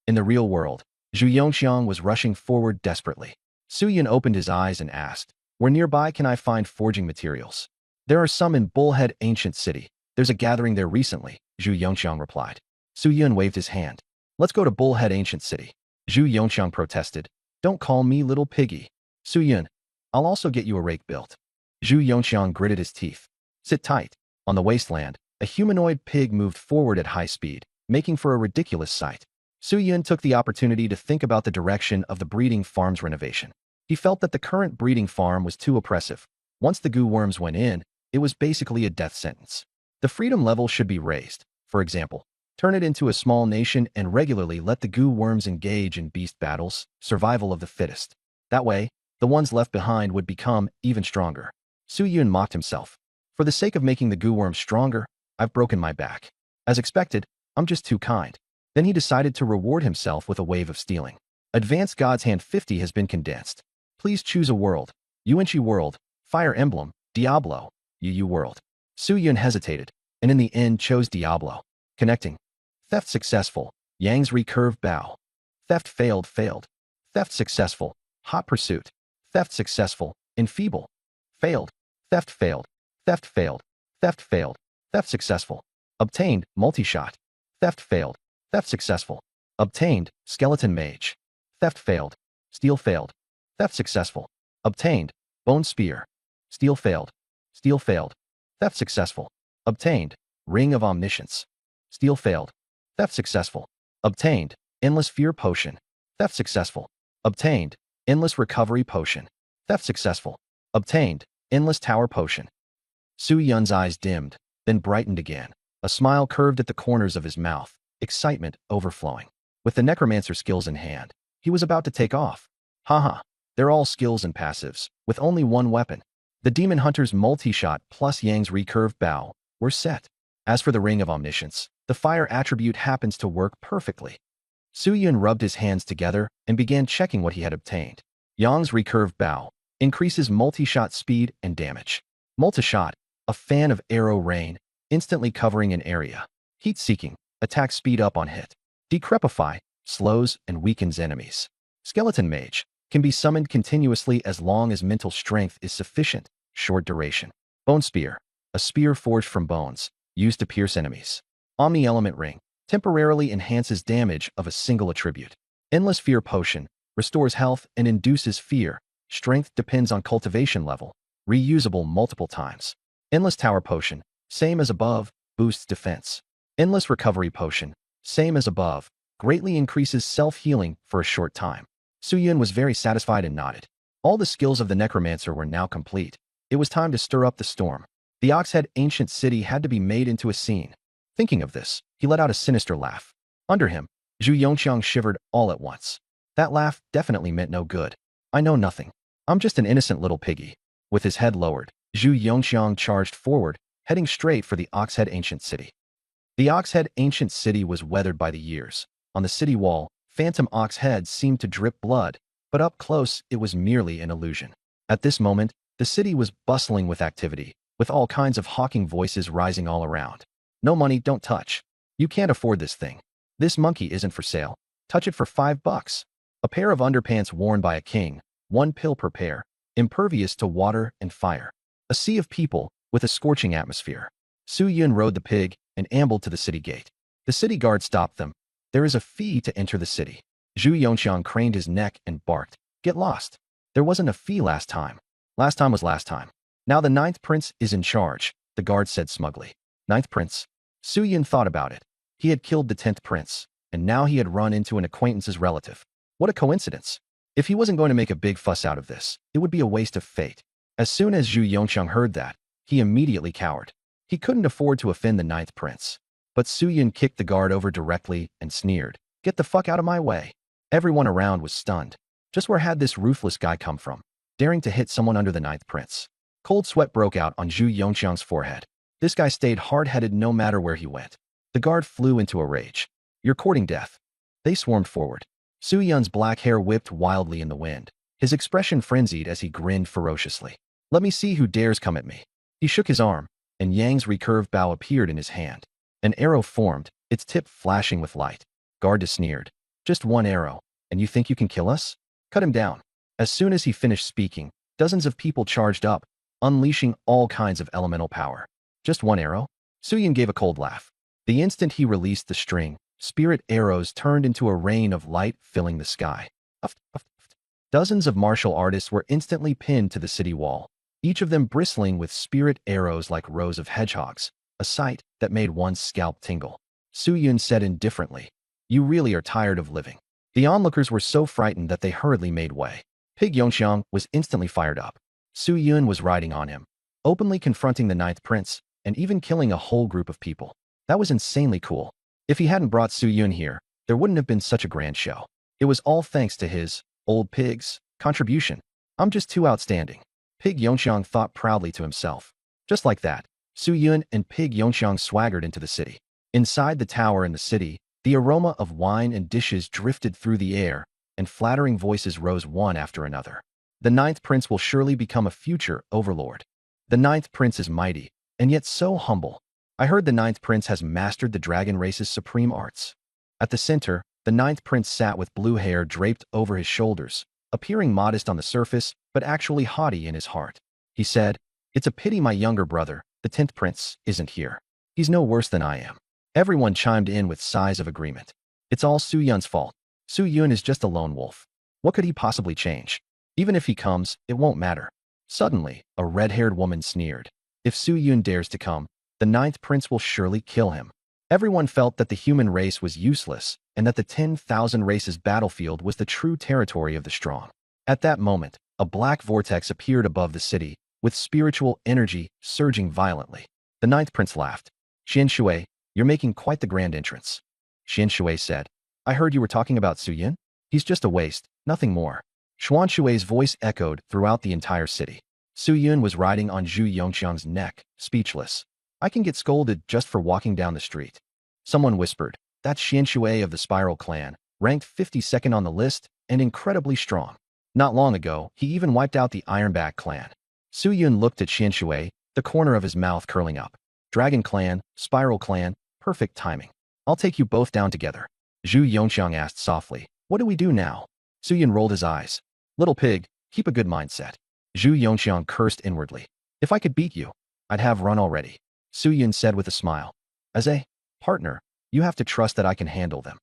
In the real world, Zhu Yongxiang was rushing forward desperately. Su Yun opened his eyes and asked, "Where nearby can I find forging materials?" "There are some in Bullhead Ancient City. There's a gathering there recently," Zhu Yongxiang replied. Su Yun waved his hand. "Let's go to Bullhead Ancient City." Zhu Yongxiang protested. "Don't call me little piggy." "Su Yun, I'll also get you a rake built." Zhu Yongxiang gritted his teeth. "Sit tight." On the wasteland, a humanoid pig moved forward at high speed, making for a ridiculous sight. Su Yun took the opportunity to think about the direction of the breeding farm's renovation. He felt that the current breeding farm was too oppressive. Once the goo worms went in, it was basically a death sentence. The freedom level should be raised. For example, Turn it into a small nation and regularly let the goo worms engage in beast battles, survival of the fittest. That way, the ones left behind would become even stronger. Su Yun mocked himself. For the sake of making the goo worms stronger, I've broken my back. As expected, I'm just too kind. Then he decided to reward himself with a wave of stealing. Advanced God's Hand 50 has been condensed. Please choose a world. Yuanchi world, Fire Emblem, Diablo, Yu world. Su Yun hesitated, and in the end chose Diablo. Connecting. Theft successful. Yang's recurved bow. Theft failed. Theft successful. Hot pursuit. Theft successful. Enfeeble. Failed. Theft failed. Theft failed. Theft failed. Theft successful. Obtained. Multi-shot. Theft failed. Theft successful. Obtained. Skeleton mage. Theft failed. Steal failed. Theft successful. Obtained. Bone spear. Steal failed. Steal failed. Theft successful. Obtained. Ring of omniscience. Steal failed. Theft successful. Obtained. Endless fear potion. Theft successful. Obtained. Endless recovery potion. Theft successful. Obtained. Endless tower potion. Su Yun's eyes dimmed, then brightened again. A smile curved at the corners of his mouth, excitement overflowing. With the necromancer skills in hand, he was about to take off. Haha, they're all skills and passives, with only one weapon. The demon hunter's multi-shot plus Yang's recurved bow were set. As for the ring of omniscience, the fire attribute happens to work perfectly. Su Yun rubbed his hands together and began checking what he had obtained. Yang's recurved bow increases multi-shot speed and damage. Multi-shot, a fan of arrow rain, instantly covering an area. Heat-seeking, attack speed up on hit. Decrepify, slows and weakens enemies. Skeleton mage, can be summoned continuously as long as mental strength is sufficient, short duration. Bone spear, a spear forged from bones, used to pierce enemies. Omni-element ring, temporarily enhances damage of a single attribute. Endless fear potion, restores health and induces fear. Strength depends on cultivation level, reusable multiple times. Endless tower potion, same as above, boosts defense. Endless recovery potion, same as above, greatly increases self-healing for a short time. Su Yun was very satisfied and nodded. All the skills of the necromancer were now complete. It was time to stir up the storm. The Oxhead ancient city had to be made into a scene. Thinking of this, he let out a sinister laugh. Under him, Zhu Yongqiang shivered all at once. That laugh definitely meant no good. I know nothing. I'm just an innocent little piggy. With his head lowered, Zhu Yongqiang charged forward, heading straight for the Oxhead ancient city. The Oxhead ancient city was weathered by the years. On the city wall, phantom ox heads seemed to drip blood, but up close it was merely an illusion. At this moment, the city was bustling with activity, with all kinds of hawking voices rising all around. No money, don't touch. You can't afford this thing. This monkey isn't for sale. Touch it for $5. A pair of underpants worn by a king, 1 pill per pair, impervious to water and fire. A sea of people, with a scorching atmosphere. Su Yun rode the pig and ambled to the city gate. The city guard stopped them. There is a fee to enter the city. Zhu Yongqiang craned his neck and barked. Get lost. There wasn't a fee last time. Last time was last time. Now the 9th prince is in charge, the guard said smugly. 9th prince? Su Yun thought about it. He had killed the 10th prince, and now he had run into an acquaintance's relative. What a coincidence. If he wasn't going to make a big fuss out of this, it would be a waste of fate. As soon as Zhu Yongqiang heard that, he immediately cowered. He couldn't afford to offend the 9th prince. But Su Yun kicked the guard over directly and sneered. Get the fuck out of my way. Everyone around was stunned. Just where had this ruthless guy come from, daring to hit someone under the 9th prince? Cold sweat broke out on Zhu Yongqiang's forehead. This guy stayed hard-headed no matter where he went. The guard flew into a rage. You're courting death. They swarmed forward. Su Yun's black hair whipped wildly in the wind. His expression frenzied as he grinned ferociously. Let me see who dares come at me. He shook his arm, and Yang's recurved bow appeared in his hand. An arrow formed, its tip flashing with light. Guard sneered. Just one arrow, and you think you can kill us? Cut him down. As soon as he finished speaking, dozens of people charged up, unleashing all kinds of elemental power. Just one arrow? Su Yun gave a cold laugh. The instant he released the string, spirit arrows turned into a rain of light filling the sky. Dozens of martial artists were instantly pinned to the city wall, each of them bristling with spirit arrows like rows of hedgehogs, a sight that made one's scalp tingle. Su Yun said indifferently, You really are tired of living. The onlookers were so frightened that they hurriedly made way. Pig Yongqiang was instantly fired up. Su Yun was riding on him, openly confronting the 9th prince, and even killing a whole group of people. That was insanely cool. If he hadn't brought Su Yun here, there wouldn't have been such a grand show. It was all thanks to his, old pig's, contribution. I'm just too outstanding. Pig Yongxiang thought proudly to himself. Just like that, Su Yun and Pig Yongxiang swaggered into the city. Inside the tower in the city, the aroma of wine and dishes drifted through the air, and flattering voices rose one after another. The ninth prince will surely become a future overlord. The ninth prince is mighty, and yet so humble. I heard the ninth prince has mastered the dragon race's supreme arts. At the center, the ninth prince sat with blue hair draped over his shoulders, appearing modest on the surface, but actually haughty in his heart. He said, "It's a pity my younger brother, the 10th prince, isn't here. He's no worse than I am." Everyone chimed in with sighs of agreement. It's all Su Yun's fault. Su Yun is just a lone wolf. What could he possibly change? Even if he comes, it won't matter. Suddenly, a red-haired woman sneered. If Su Yun dares to come, the ninth prince will surely kill him. Everyone felt that the human race was useless and that the 10,000 races battlefield was the true territory of the strong. At that moment, a black vortex appeared above the city, with spiritual energy surging violently. The ninth prince laughed. "Xian Shui, you're making quite the grand entrance." Xian Shui said, "I heard you were talking about Su Yun? He's just a waste, nothing more." Xuan Shui's voice echoed throughout the entire city. Su Yun was riding on Zhu Yongxiang's neck, speechless. "I can get scolded just for walking down the street." Someone whispered, "That's Xian Shui of the Spiral clan, ranked 52nd on the list and incredibly strong. Not long ago, he even wiped out the Ironback clan." Su Yun looked at Xian Shui, the corner of his mouth curling up. "Dragon clan, Spiral clan, perfect timing. I'll take you both down together." Zhu Yongxiang asked softly, "What do we do now?" Su Yun rolled his eyes. "Little pig, keep a good mindset." Zhu Yongxiang cursed inwardly. "If I could beat you, I'd have run already." Su Yun said with a smile, "As a partner, you have to trust that I can handle them."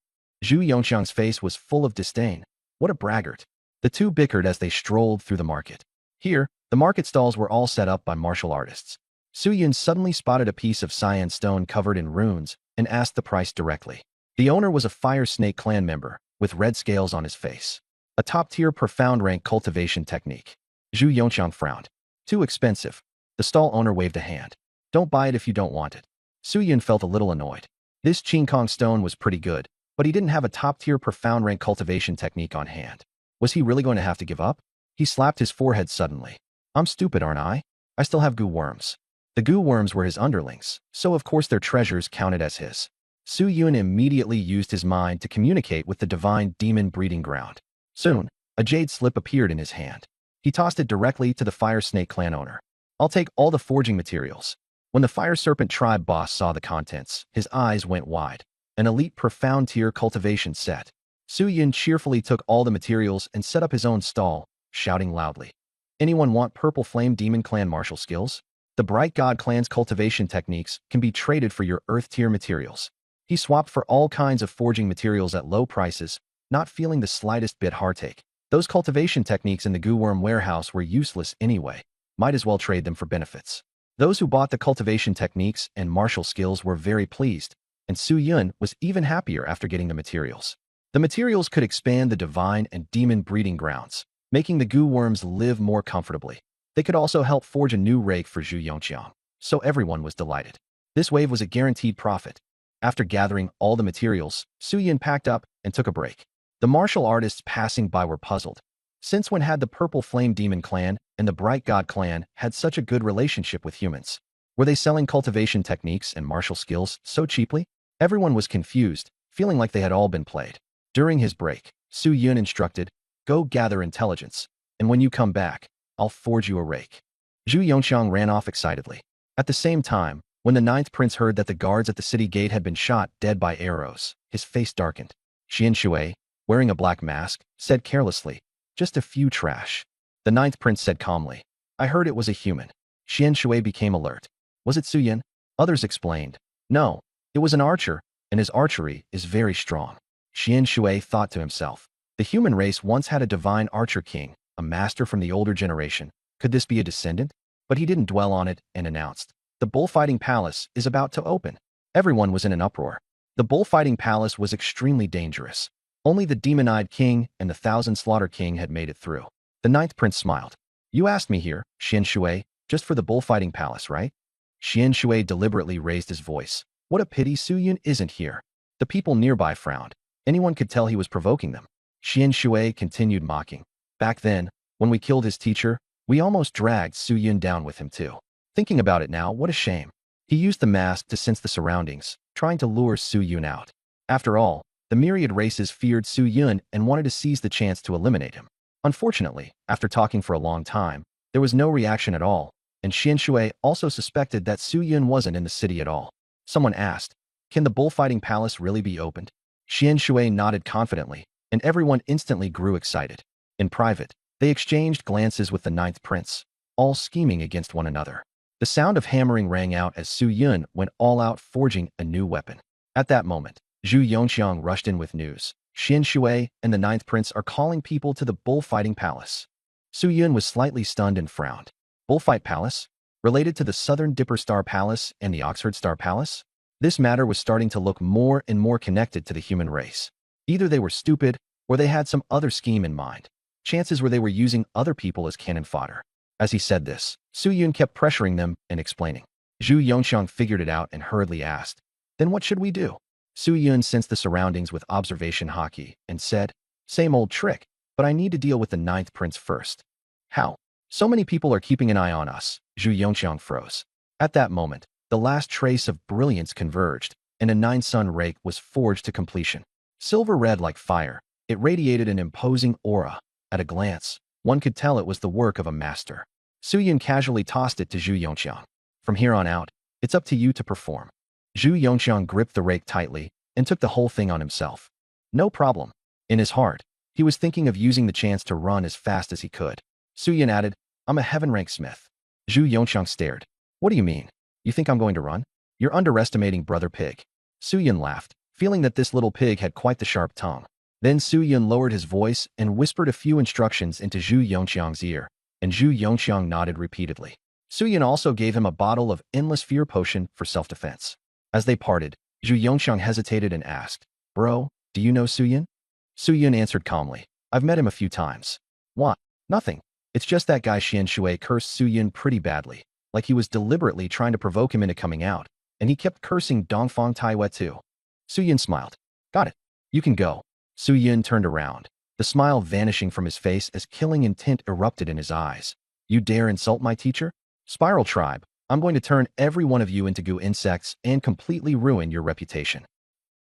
Zhu Yongxiang's face was full of disdain. What a braggart. The two bickered as they strolled through the market. Here, the market stalls were all set up by martial artists. Su Yun suddenly spotted a piece of cyan stone covered in runes and asked the price directly. The owner was a Fire Snake clan member, with red scales on his face. A top-tier profound rank cultivation technique. Zhu Yongxiang frowned. "Too expensive." The stall owner waved a hand. "Don't buy it if you don't want it." Su Yun felt a little annoyed. This Qingkong stone was pretty good, but he didn't have a top-tier profound rank cultivation technique on hand. Was he really going to have to give up? He slapped his forehead suddenly. "I'm stupid, aren't I? I still have goo worms." The goo worms were his underlings, so of course their treasures counted as his. Su Yun immediately used his mind to communicate with the divine demon breeding ground. Soon, a jade slip appeared in his hand. He tossed it directly to the Fire Snake clan owner. "I'll take all the forging materials." When the Fire Serpent tribe boss saw the contents, his eyes went wide. An elite profound tier cultivation set. Su Yun cheerfully took all the materials and set up his own stall, shouting loudly, "Anyone want Purple Flame Demon Clan martial skills? The Bright God Clan's cultivation techniques can be traded for your Earth tier materials." He swapped for all kinds of forging materials at low prices, not feeling the slightest bit heartache. Those cultivation techniques in the Goo Worm warehouse were useless anyway. Might as well trade them for benefits. Those who bought the cultivation techniques and martial skills were very pleased, and Su Yun was even happier after getting the materials. The materials could expand the divine and demon breeding grounds, making the Goo Worms live more comfortably. They could also help forge a new rake for Zhu Yongxiang, so everyone was delighted. This wave was a guaranteed profit. After gathering all the materials, Su Yun packed up and took a break. The martial artists passing by were puzzled. Since when had the Purple Flame Demon Clan and the Bright God Clan had such a good relationship with humans? Were they selling cultivation techniques and martial skills so cheaply? Everyone was confused, feeling like they had all been played. During his break, Su Yun instructed, "Go gather intelligence, and when you come back, I'll forge you a rake." Zhu Yongxiang ran off excitedly. At the same time, when the ninth prince heard that the guards at the city gate had been shot dead by arrows, his face darkened. Xian Shui, wearing a black mask, said carelessly, "Just a few trash." The ninth prince said calmly, "I heard it was a human." Xian Shui became alert. "Was it Su Yun?" Others explained, "No, it was an archer, and his archery is very strong." Xian Shui thought to himself, the human race once had a divine archer king, a master from the older generation. Could this be a descendant? But he didn't dwell on it and announced, "The bullfighting palace is about to open." Everyone was in an uproar. The bullfighting palace was extremely dangerous. Only the demon-eyed king and the thousand slaughter king had made it through. The ninth prince smiled. "You asked me here, Xian Shui, just for the bullfighting palace, right?" Xian Shui deliberately raised his voice. "What a pity Su Yun isn't here." The people nearby frowned. Anyone could tell he was provoking them. Xian Shui continued mocking. Back then, when we killed his teacher, we almost dragged Su Yun down with him too. Thinking about it now, what a shame. He used the mask to sense the surroundings, trying to lure Su Yun out. After all, the myriad races feared Su Yun and wanted to seize the chance to eliminate him. Unfortunately, after talking for a long time, there was no reaction at all, and Xian Shui also suspected that Su Yun wasn't in the city at all. Someone asked, "Can the bullfighting palace really be opened?" Xian Shui nodded confidently, and everyone instantly grew excited. In private, they exchanged glances with the ninth prince, all scheming against one another. The sound of hammering rang out as Su Yun went all out forging a new weapon. At that moment, Zhu Yongxiang rushed in with news. Xian Shui and the ninth prince are calling people to the bullfighting palace. Su Yun was slightly stunned and frowned. Bullfight Palace? Related to the Southern Dipper Star Palace and the Oxford Star Palace? This matter was starting to look more and more connected to the human race. Either they were stupid, or they had some other scheme in mind. Chances were they were using other people as cannon fodder. As he said this, Su Yun kept pressuring them and explaining. Zhu Yongxiang figured it out and hurriedly asked, "Then what should we do?" Su Yun sensed the surroundings with observation hockey and said, "Same old trick, but I need to deal with the ninth prince first." "How? So many people are keeping an eye on us." Zhu Yongxiang froze. At that moment, the last trace of brilliance converged, and a nine-sun rake was forged to completion. Silver red like fire, it radiated an imposing aura. At a glance, one could tell it was the work of a master. Su Yun casually tossed it to Zhu Yongxiang. "From here on out, it's up to you to perform." Zhu Yongxiang gripped the rake tightly and took the whole thing on himself. No problem. In his heart, he was thinking of using the chance to run as fast as he could. Su Yun added, "I'm a heaven-rank smith." Zhu Yongxiang stared. "What do you mean? You think I'm going to run? You're underestimating Brother Pig." Su Yun laughed, feeling that this little pig had quite the sharp tongue. Then Su Yun lowered his voice and whispered a few instructions into Zhu Yongxiang's ear, and Zhu Yongxiang nodded repeatedly. Su Yun also gave him a bottle of endless fear potion for self-defense. As they parted, Zhu Yongxiang hesitated and asked, "Bro, do you know Su Yun?" Su Yun answered calmly, "I've met him a few times." "What?" "Nothing. It's just that guy Xian Shui cursed Su Yun pretty badly, like he was deliberately trying to provoke him into coming out, and he kept cursing Dongfang Taiwei too." Su Yun smiled. "Got it. You can go." Su Yun turned around, the smile vanishing from his face as killing intent erupted in his eyes. "You dare insult my teacher? Spiral Tribe, I'm going to turn every one of you into goo insects and completely ruin your reputation."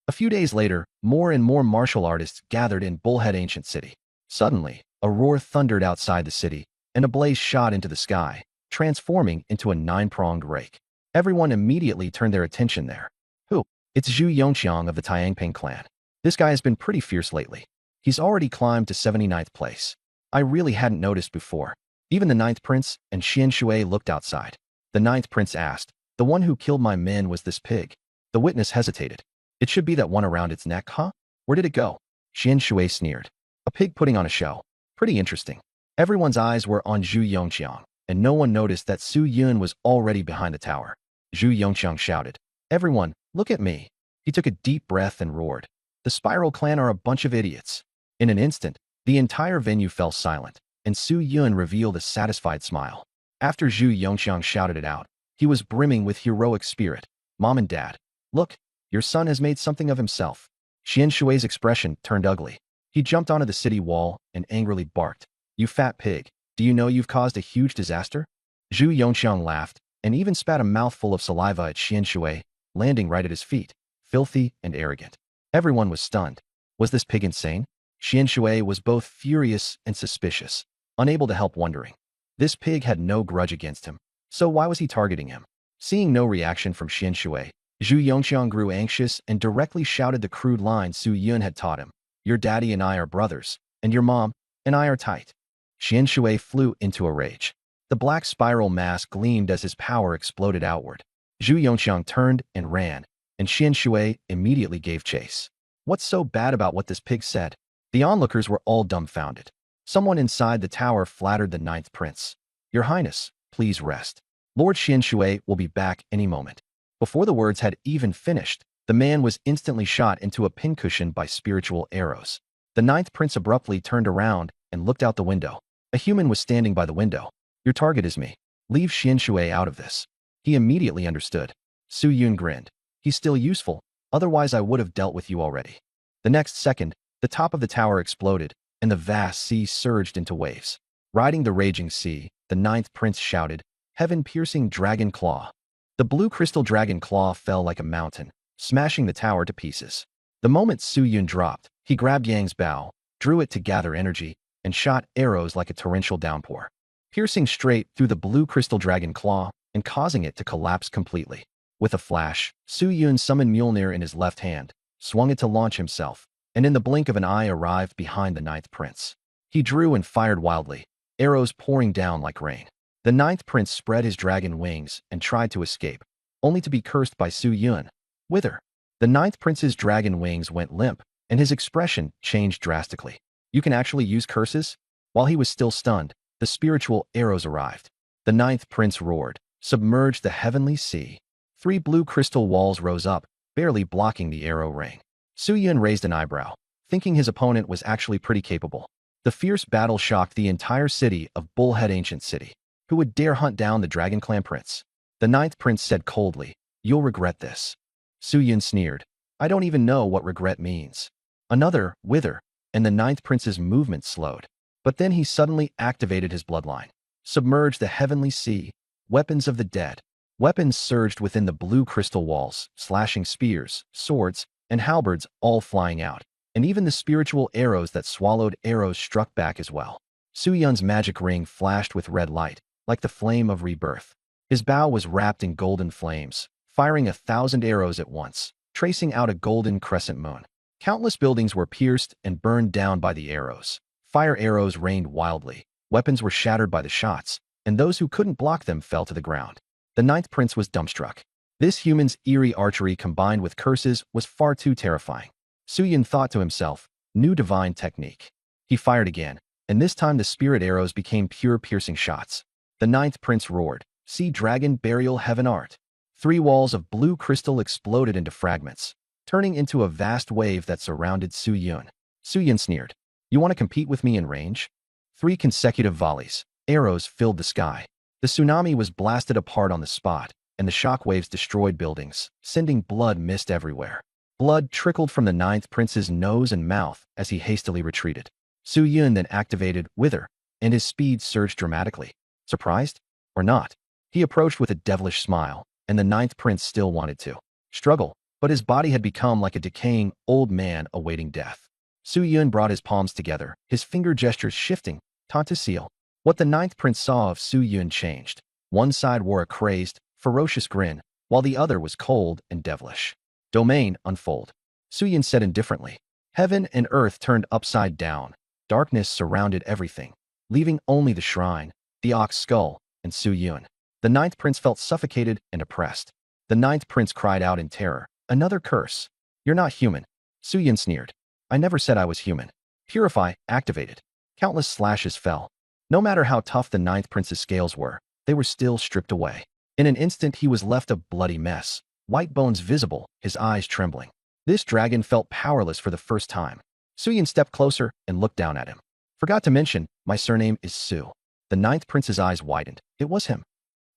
A few days later, more and more martial artists gathered in Bullhead Ancient City. Suddenly, a roar thundered outside the city, and a blaze shot into the sky, transforming into a nine-pronged rake. Everyone immediately turned their attention there. "Who?" "It's Zhu Yongxiang of the Tiangping clan. This guy has been pretty fierce lately. He's already climbed to 79th place. I really hadn't noticed before." Even the ninth prince and Xian Shui looked outside. The ninth prince asked, "The one who killed my men was this pig?" The witness hesitated. "It should be that one around its neck, huh? Where did it go?" Xian Shui sneered. "A pig putting on a show. Pretty interesting." Everyone's eyes were on Zhu Yongxiang, and no one noticed that Su Yun was already behind the tower. Zhu Yongxiang shouted, "Everyone, look at me." He took a deep breath and roared, "The Spiral Clan are a bunch of idiots." In an instant, the entire venue fell silent, and Su Yun revealed a satisfied smile. After Zhu Yongxiang shouted it out, he was brimming with heroic spirit. "Mom and Dad, look, your son has made something of himself." Xian Shui's expression turned ugly. He jumped onto the city wall and angrily barked, "You fat pig, do you know you've caused a huge disaster?" Zhu Yongxiang laughed and even spat a mouthful of saliva at Xian Shui, landing right at his feet, filthy and arrogant. Everyone was stunned. Was this pig insane? Xian Shui was both furious and suspicious, unable to help wondering. This pig had no grudge against him, so why was he targeting him? Seeing no reaction from Xian Shui, Zhu Yongxiang grew anxious and directly shouted the crude line Su Yun had taught him. "Your daddy and I are brothers, and your mom and I are tight." Xian Shui flew into a rage. The black spiral mask gleamed as his power exploded outward. Zhu Yongxiang turned and ran, and Xian Shui immediately gave chase. What's so bad about what this pig said? The onlookers were all dumbfounded. Someone inside the tower flattered the ninth prince. "Your Highness, please rest. Lord Xian Shui will be back any moment." Before the words had even finished, the man was instantly shot into a pincushion by spiritual arrows. The ninth prince abruptly turned around and looked out the window. A human was standing by the window. "Your target is me. Leave Xian Shui out of this." He immediately understood. Su Yun grinned. "He's still useful, Otherwise, I would have dealt with you already. The next second, the top of the tower exploded, and the vast sea surged into waves. Riding the raging sea, the ninth prince shouted, "Heaven-piercing dragon claw!" The blue crystal dragon claw fell like a mountain, smashing the tower to pieces. The moment Su Yun dropped, he grabbed Yang's bow, drew it to gather energy, and shot arrows like a torrential downpour, piercing straight through the blue crystal dragon claw and causing it to collapse completely. With a flash, Su Yun summoned Mjolnir in his left hand, swung it to launch himself, and in the blink of an eye arrived behind the ninth prince. He drew and fired wildly, arrows pouring down like rain. The ninth prince spread his dragon wings and tried to escape, only to be cursed by Su Yun. Wither. The ninth prince's dragon wings went limp, and his expression changed drastically. You can actually use curses? While he was still stunned, the spiritual arrows arrived. The ninth prince roared, submerged the heavenly sea. 3 blue crystal walls rose up, barely blocking the arrow rain. Su Yun raised an eyebrow, thinking his opponent was actually pretty capable. The fierce battle shocked the entire city of Bullhead Ancient City. Who would dare hunt down the Dragon Clan prince? The ninth prince said coldly, "You'll regret this." Su Yun sneered, "I don't even know what regret means." Another wither, and the ninth prince's movement slowed. But then he suddenly activated his bloodline. Submerged the heavenly sea, weapons of the dead. Weapons surged within the blue crystal walls, slashing spears, swords, and halberds all flying out. And even the spiritual arrows that swallowed arrows struck back as well. Su Yun's magic ring flashed with red light, like the flame of rebirth. His bow was wrapped in golden flames, firing 1,000 arrows at once, tracing out a golden crescent moon. Countless buildings were pierced and burned down by the arrows. Fire arrows rained wildly, weapons were shattered by the shots, and those who couldn't block them fell to the ground. The ninth prince was dumbstruck. This human's eerie archery combined with curses was far too terrifying. Su Yun thought to himself, new divine technique. He fired again, and this time the spirit arrows became pure piercing shots. The ninth prince roared, "See dragon burial heaven art." 3 walls of blue crystal exploded into fragments, turning into a vast wave that surrounded Su Yun. Su Yun sneered, "You want to compete with me in range?" 3 consecutive volleys, arrows filled the sky. The tsunami was blasted apart on the spot, and the shockwaves destroyed buildings, sending blood mist everywhere. Blood trickled from the ninth prince's nose and mouth as he hastily retreated. Su Yun then activated Wither, and his speed surged dramatically. Surprised? Or not? He approached with a devilish smile, and the ninth prince still wanted to struggle, but his body had become like a decaying old man awaiting death. Su Yun brought his palms together, his finger gestures shifting, taunt to seal. What the ninth prince saw of Su Yun changed. One side wore a crazed, ferocious grin, while the other was cold and devilish. Domain, unfold. Su Yun said indifferently. Heaven and earth turned upside down. Darkness surrounded everything, leaving only the shrine, the ox skull, and Su Yun. The ninth prince felt suffocated and oppressed. The ninth prince cried out in terror, "Another curse. You're not human." Su Yun sneered. "I never said I was human." Purify, activated. Countless slashes fell. No matter how tough the ninth prince's scales were, they were still stripped away. In an instant he was left a bloody mess, white bones visible, his eyes trembling. This dragon felt powerless for the first time. Su Yun stepped closer and looked down at him. "Forgot to mention, my surname is Su." The ninth prince's eyes widened. It was him.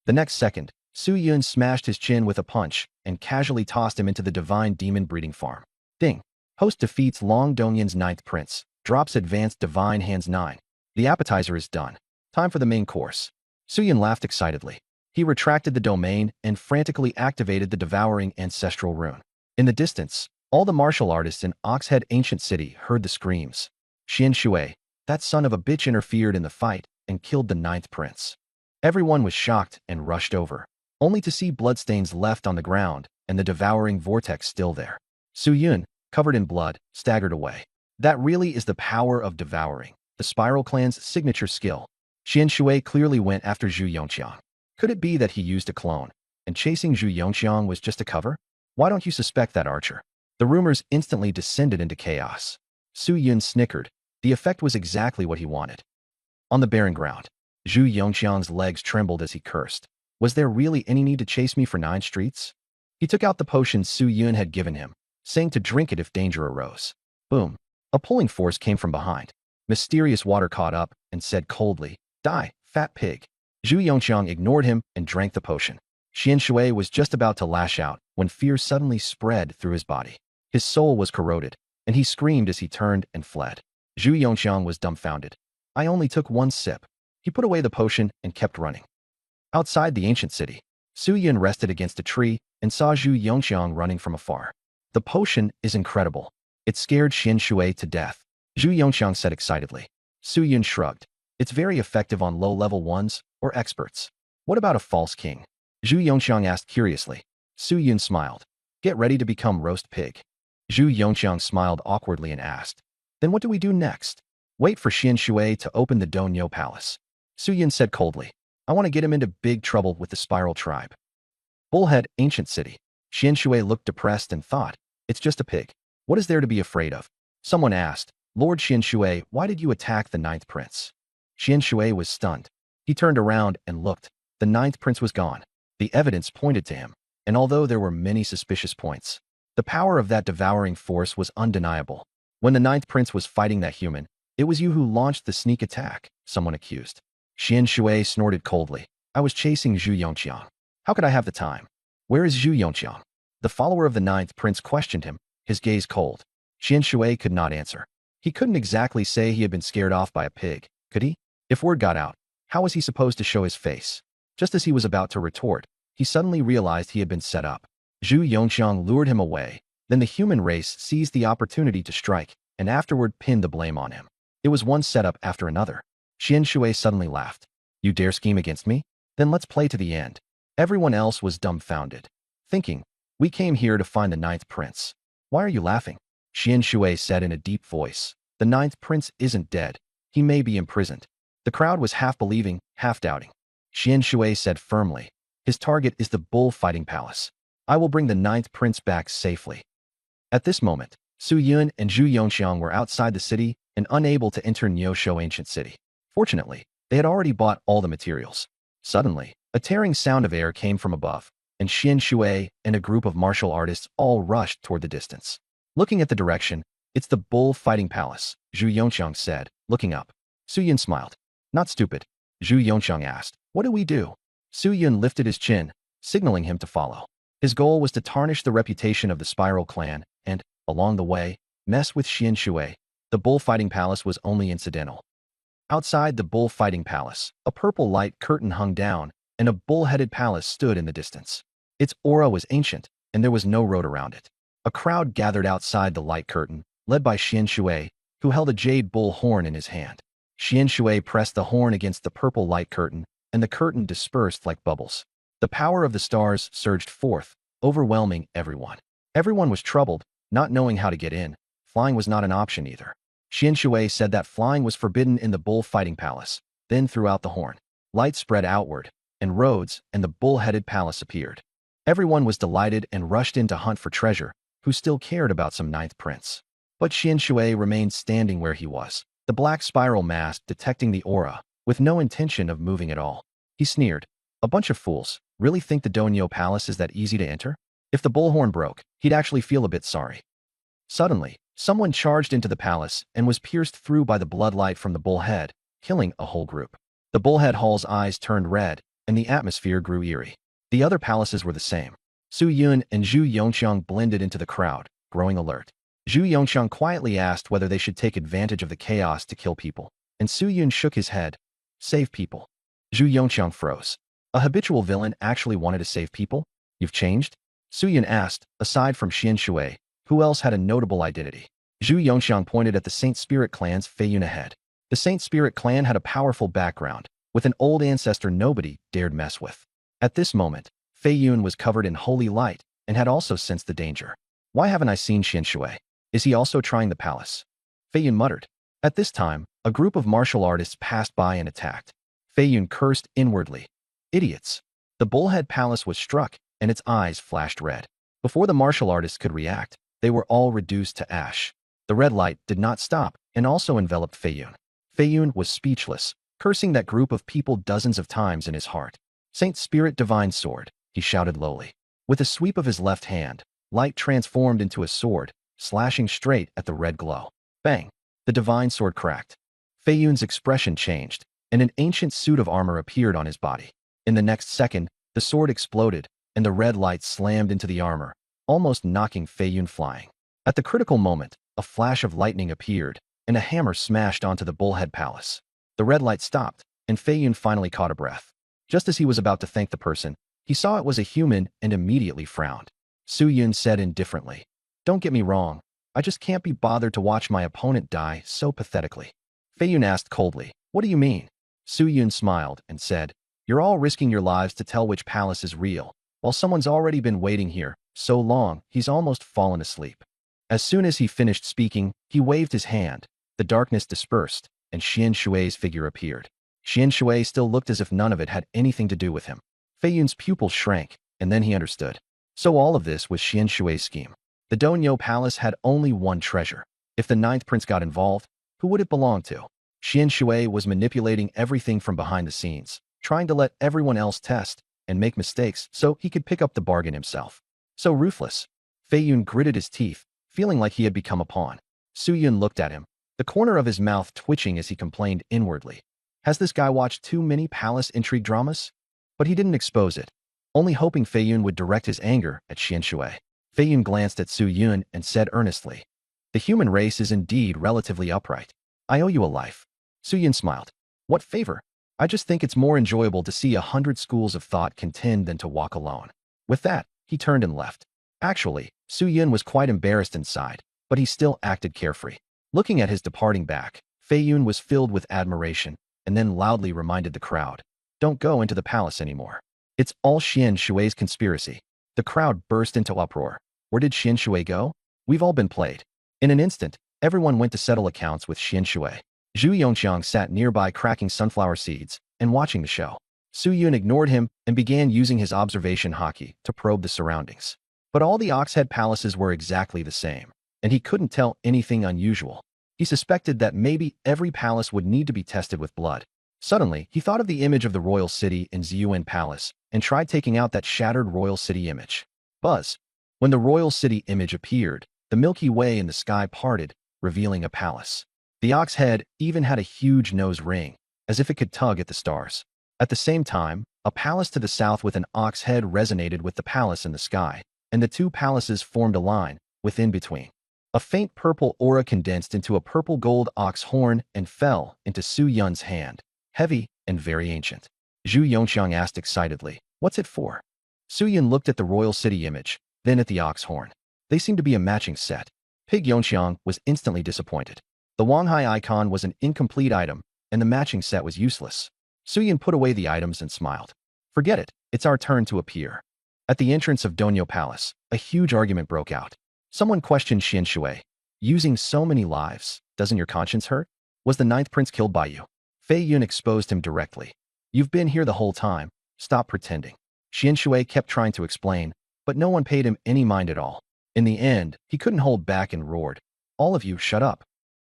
The next second, Su Yun smashed his chin with a punch and casually tossed him into the divine demon breeding farm. Ding. Host defeats Long Dongyun's ninth prince. Drops advanced divine hands 9. The appetizer is done. Time for the main course. Su Yun laughed excitedly. He retracted the domain and frantically activated the devouring ancestral rune. In the distance, all the martial artists in Oxhead Ancient City heard the screams. Xian Shui, that son of a bitch, interfered in the fight and killed the ninth prince. Everyone was shocked and rushed over, only to see bloodstains left on the ground and the devouring vortex still there. Su Yun, covered in blood, staggered away. That really is the power of devouring, the Spiral Clan's signature skill. Xian Shui clearly went after Zhu Yongqiang. Could it be that he used a clone, and chasing Zhu Yongqiang was just a cover? Why don't you suspect that archer? The rumors instantly descended into chaos. Su Yun snickered. The effect was exactly what he wanted. On the barren ground, Zhu Yongqiang's legs trembled as he cursed. Was there really any need to chase me for 9 streets? He took out the potion Su Yun had given him, saying to drink it if danger arose. Boom. A pulling force came from behind. Mysterious water caught up and said coldly, "Die, fat pig." Zhu Yongqiang ignored him and drank the potion. Xian Shui was just about to lash out when when fear suddenly spread through his body. His soul was corroded, and he screamed as he turned and fled. Zhu Yongxiang was dumbfounded. I only took one sip. He put away the potion and kept running. Outside the ancient city, Su Yun rested against a tree and saw Zhu Yongxiang running from afar. The potion is incredible. It scared Xian Shui to death, Zhu Yongxiang said excitedly. Su Yun shrugged. It's very effective on low-level ones or experts. What about a false king? Zhu Yongxiang asked curiously. Su Yun smiled. Get ready to become roast pig. Zhu Yongxiang smiled awkwardly and asked. Then what do we do next? Wait for Xian Shui to open the Donyo Palace. Su Yun said coldly. I want to get him into big trouble with the Spiral Tribe. Bullhead, ancient city. Xian Shui looked depressed and thought, it's just a pig. What is there to be afraid of? Someone asked, Lord Xian Shui, why did you attack the ninth prince? Xian Shui was stunned. He turned around and looked. The ninth prince was gone. The evidence pointed to him, and although there were many suspicious points, the power of that devouring force was undeniable. When the ninth prince was fighting that human, it was you who launched the sneak attack, someone accused. Xian Shui snorted coldly. I was chasing Zhu Yongxiang. How could I have the time? Where is Zhu Yongxiang? The follower of the ninth prince questioned him, his gaze cold. Xian Shui could not answer. He couldn't exactly say he had been scared off by a pig, could he? If word got out, how was he supposed to show his face? Just as he was about to retort, he suddenly realized he had been set up. Zhu Yongxiang lured him away. Then the human race seized the opportunity to strike, and afterward pinned the blame on him. It was one setup after another. Xian Shui suddenly laughed. You dare scheme against me? Then let's play to the end. Everyone else was dumbfounded, thinking, we came here to find the ninth prince. Why are you laughing? Xian Shui said in a deep voice. The ninth prince isn't dead. He may be imprisoned. The crowd was half believing, half doubting. Xian Shui said firmly, his target is the bullfighting palace. I will bring the ninth prince back safely. At this moment, Su Yun and Zhu Yongxiang were outside the city and unable to enter Nyosho ancient city. Fortunately, they had already bought all the materials. Suddenly, a tearing sound of air came from above, and Xian Shui and a group of martial artists all rushed toward the distance. Looking at the direction, it's the bullfighting palace, Zhu Yongxiang said, looking up. Su Yun smiled. Not stupid. Zhu Yongxiang asked, what do we do? Su Yun lifted his chin, signaling him to follow. His goal was to tarnish the reputation of the Spiral clan and, along the way, mess with Xian Shui. The bullfighting palace was only incidental. Outside the bullfighting palace, a purple light curtain hung down, and a bull-headed palace stood in the distance. Its aura was ancient, and there was no road around it. A crowd gathered outside the light curtain, led by Xian Shui, who held a jade bull horn in his hand. Xian Shui pressed the horn against the purple light curtain, and the curtain dispersed like bubbles. The power of the stars surged forth, overwhelming everyone. Everyone was troubled, not knowing how to get in. Flying was not an option either. Xian Shui said that flying was forbidden in the bullfighting palace, then threw out the horn. Light spread outward, and roads and the bull-headed palace appeared. Everyone was delighted and rushed in to hunt for treasure, who still cared about some ninth prince. But Xian Shui remained standing where he was, the black spiral mask detecting the aura, with no intention of moving at all. He sneered. A bunch of fools, really think the Donyo Palace is that easy to enter? If the bullhorn broke, he'd actually feel a bit sorry. Suddenly, someone charged into the palace and was pierced through by the bloodlight from the bullhead, killing a whole group. The bullhead hall's eyes turned red, and the atmosphere grew eerie. The other palaces were the same. Su Yun and Zhu Yongxiang blended into the crowd, growing alert. Zhu Yongxiang quietly asked whether they should take advantage of the chaos to kill people, and Su Yun shook his head. Save people. Zhu Yongxiang froze. A habitual villain actually wanted to save people? You've changed? Su Yun asked, aside from Xian Shui, who else had a notable identity? Zhu Yongxiang pointed at the Saint Spirit clan's Fei Yun ahead. The Saint Spirit clan had a powerful background, with an old ancestor nobody dared mess with. At this moment, Fei Yun was covered in holy light and had also sensed the danger. Why haven't I seen Xian Shui? Is he also trying the palace? Fei Yun muttered. At this time, a group of martial artists passed by and attacked. Fei Yun cursed inwardly. Idiots. The bullhead palace was struck, and its eyes flashed red. Before the martial artists could react, they were all reduced to ash. The red light did not stop and also enveloped Fei Yun. Fei Yun was speechless, cursing that group of people dozens of times in his heart. Saint Spirit Divine Sword, he shouted lowly. With a sweep of his left hand, light transformed into a sword, slashing straight at the red glow. Bang! The divine sword cracked. Fei Yun's expression changed, and an ancient suit of armor appeared on his body. In the next second, the sword exploded, and the red light slammed into the armor, almost knocking Fei Yun flying. At the critical moment, a flash of lightning appeared, and a hammer smashed onto the Bullhead Palace. The red light stopped, and Fei Yun finally caught a breath. Just as he was about to thank the person, he saw it was a human and immediately frowned. Su Yun said indifferently, "Don't get me wrong, I just can't be bothered to watch my opponent die so pathetically." Fei Yun asked coldly, "What do you mean?" Su Yun smiled and said, "You're all risking your lives to tell which palace is real, while someone's already been waiting here so long he's almost fallen asleep." As soon as he finished speaking, he waved his hand. The darkness dispersed, and Xian Shui's figure appeared. Xian Shui still looked as if none of it had anything to do with him. Fei Yun's pupils shrank, and then he understood. So all of this was Xian Shui's scheme. The Donyo Palace had only one treasure. If the ninth prince got involved, who would it belong to? Xian Shui was manipulating everything from behind the scenes, trying to let everyone else test and make mistakes so he could pick up the bargain himself. So ruthless. Fei Yun gritted his teeth, feeling like he had become a pawn. Su Yun looked at him, the corner of his mouth twitching as he complained inwardly. Has this guy watched too many palace intrigue dramas? But he didn't expose it, only hoping Fei Yun would direct his anger at Xian Shui. Fei Yun glanced at Su Yun and said earnestly, "The human race is indeed relatively upright. I owe you a life." Su Yun smiled. "What favor? I just think it's more enjoyable to see 100 schools of thought contend than to walk alone." With that, he turned and left. Actually, Su Yun was quite embarrassed inside, but he still acted carefree. Looking at his departing back, Fei Yun was filled with admiration, and then loudly reminded the crowd, "Don't go into the palace anymore. It's all Xian Shui's conspiracy." The crowd burst into uproar. Where did Xian Shui go? We've all been played. In an instant, everyone went to settle accounts with Xian Shui. Zhu Yongqiang sat nearby cracking sunflower seeds and watching the show. Su Yun ignored him and began using his observation hockey to probe the surroundings. But all the Oxhead palaces were exactly the same, and he couldn't tell anything unusual. He suspected that maybe every palace would need to be tested with blood. Suddenly, he thought of the image of the royal city in Ziyuan Palace and tried taking out that shattered royal city image. Buzz. When the royal city image appeared, the Milky Way in the sky parted, revealing a palace. The ox head even had a huge nose ring, as if it could tug at the stars. At the same time, a palace to the south with an ox head resonated with the palace in the sky, and the two palaces formed a line, within between. A faint purple aura condensed into a purple-gold ox horn and fell into Su Yun's hand, heavy and very ancient. Zhu Yongqiang asked excitedly, "What's it for?" Su Yun looked at the royal city image, then at the ox horn. They seemed to be a matching set. Pig Yongqiang was instantly disappointed. The Wanghai icon was an incomplete item, and the matching set was useless. Su Yun put away the items and smiled. "Forget it, it's our turn to appear." At the entrance of Donyo Palace, a huge argument broke out. Someone questioned Xian Shui. "Using so many lives, doesn't your conscience hurt? Was the ninth prince killed by you?" Fei Yun exposed him directly. "You've been here the whole time. Stop pretending." Xian Shui kept trying to explain, but no one paid him any mind at all. In the end, he couldn't hold back and roared, "All of you, shut up."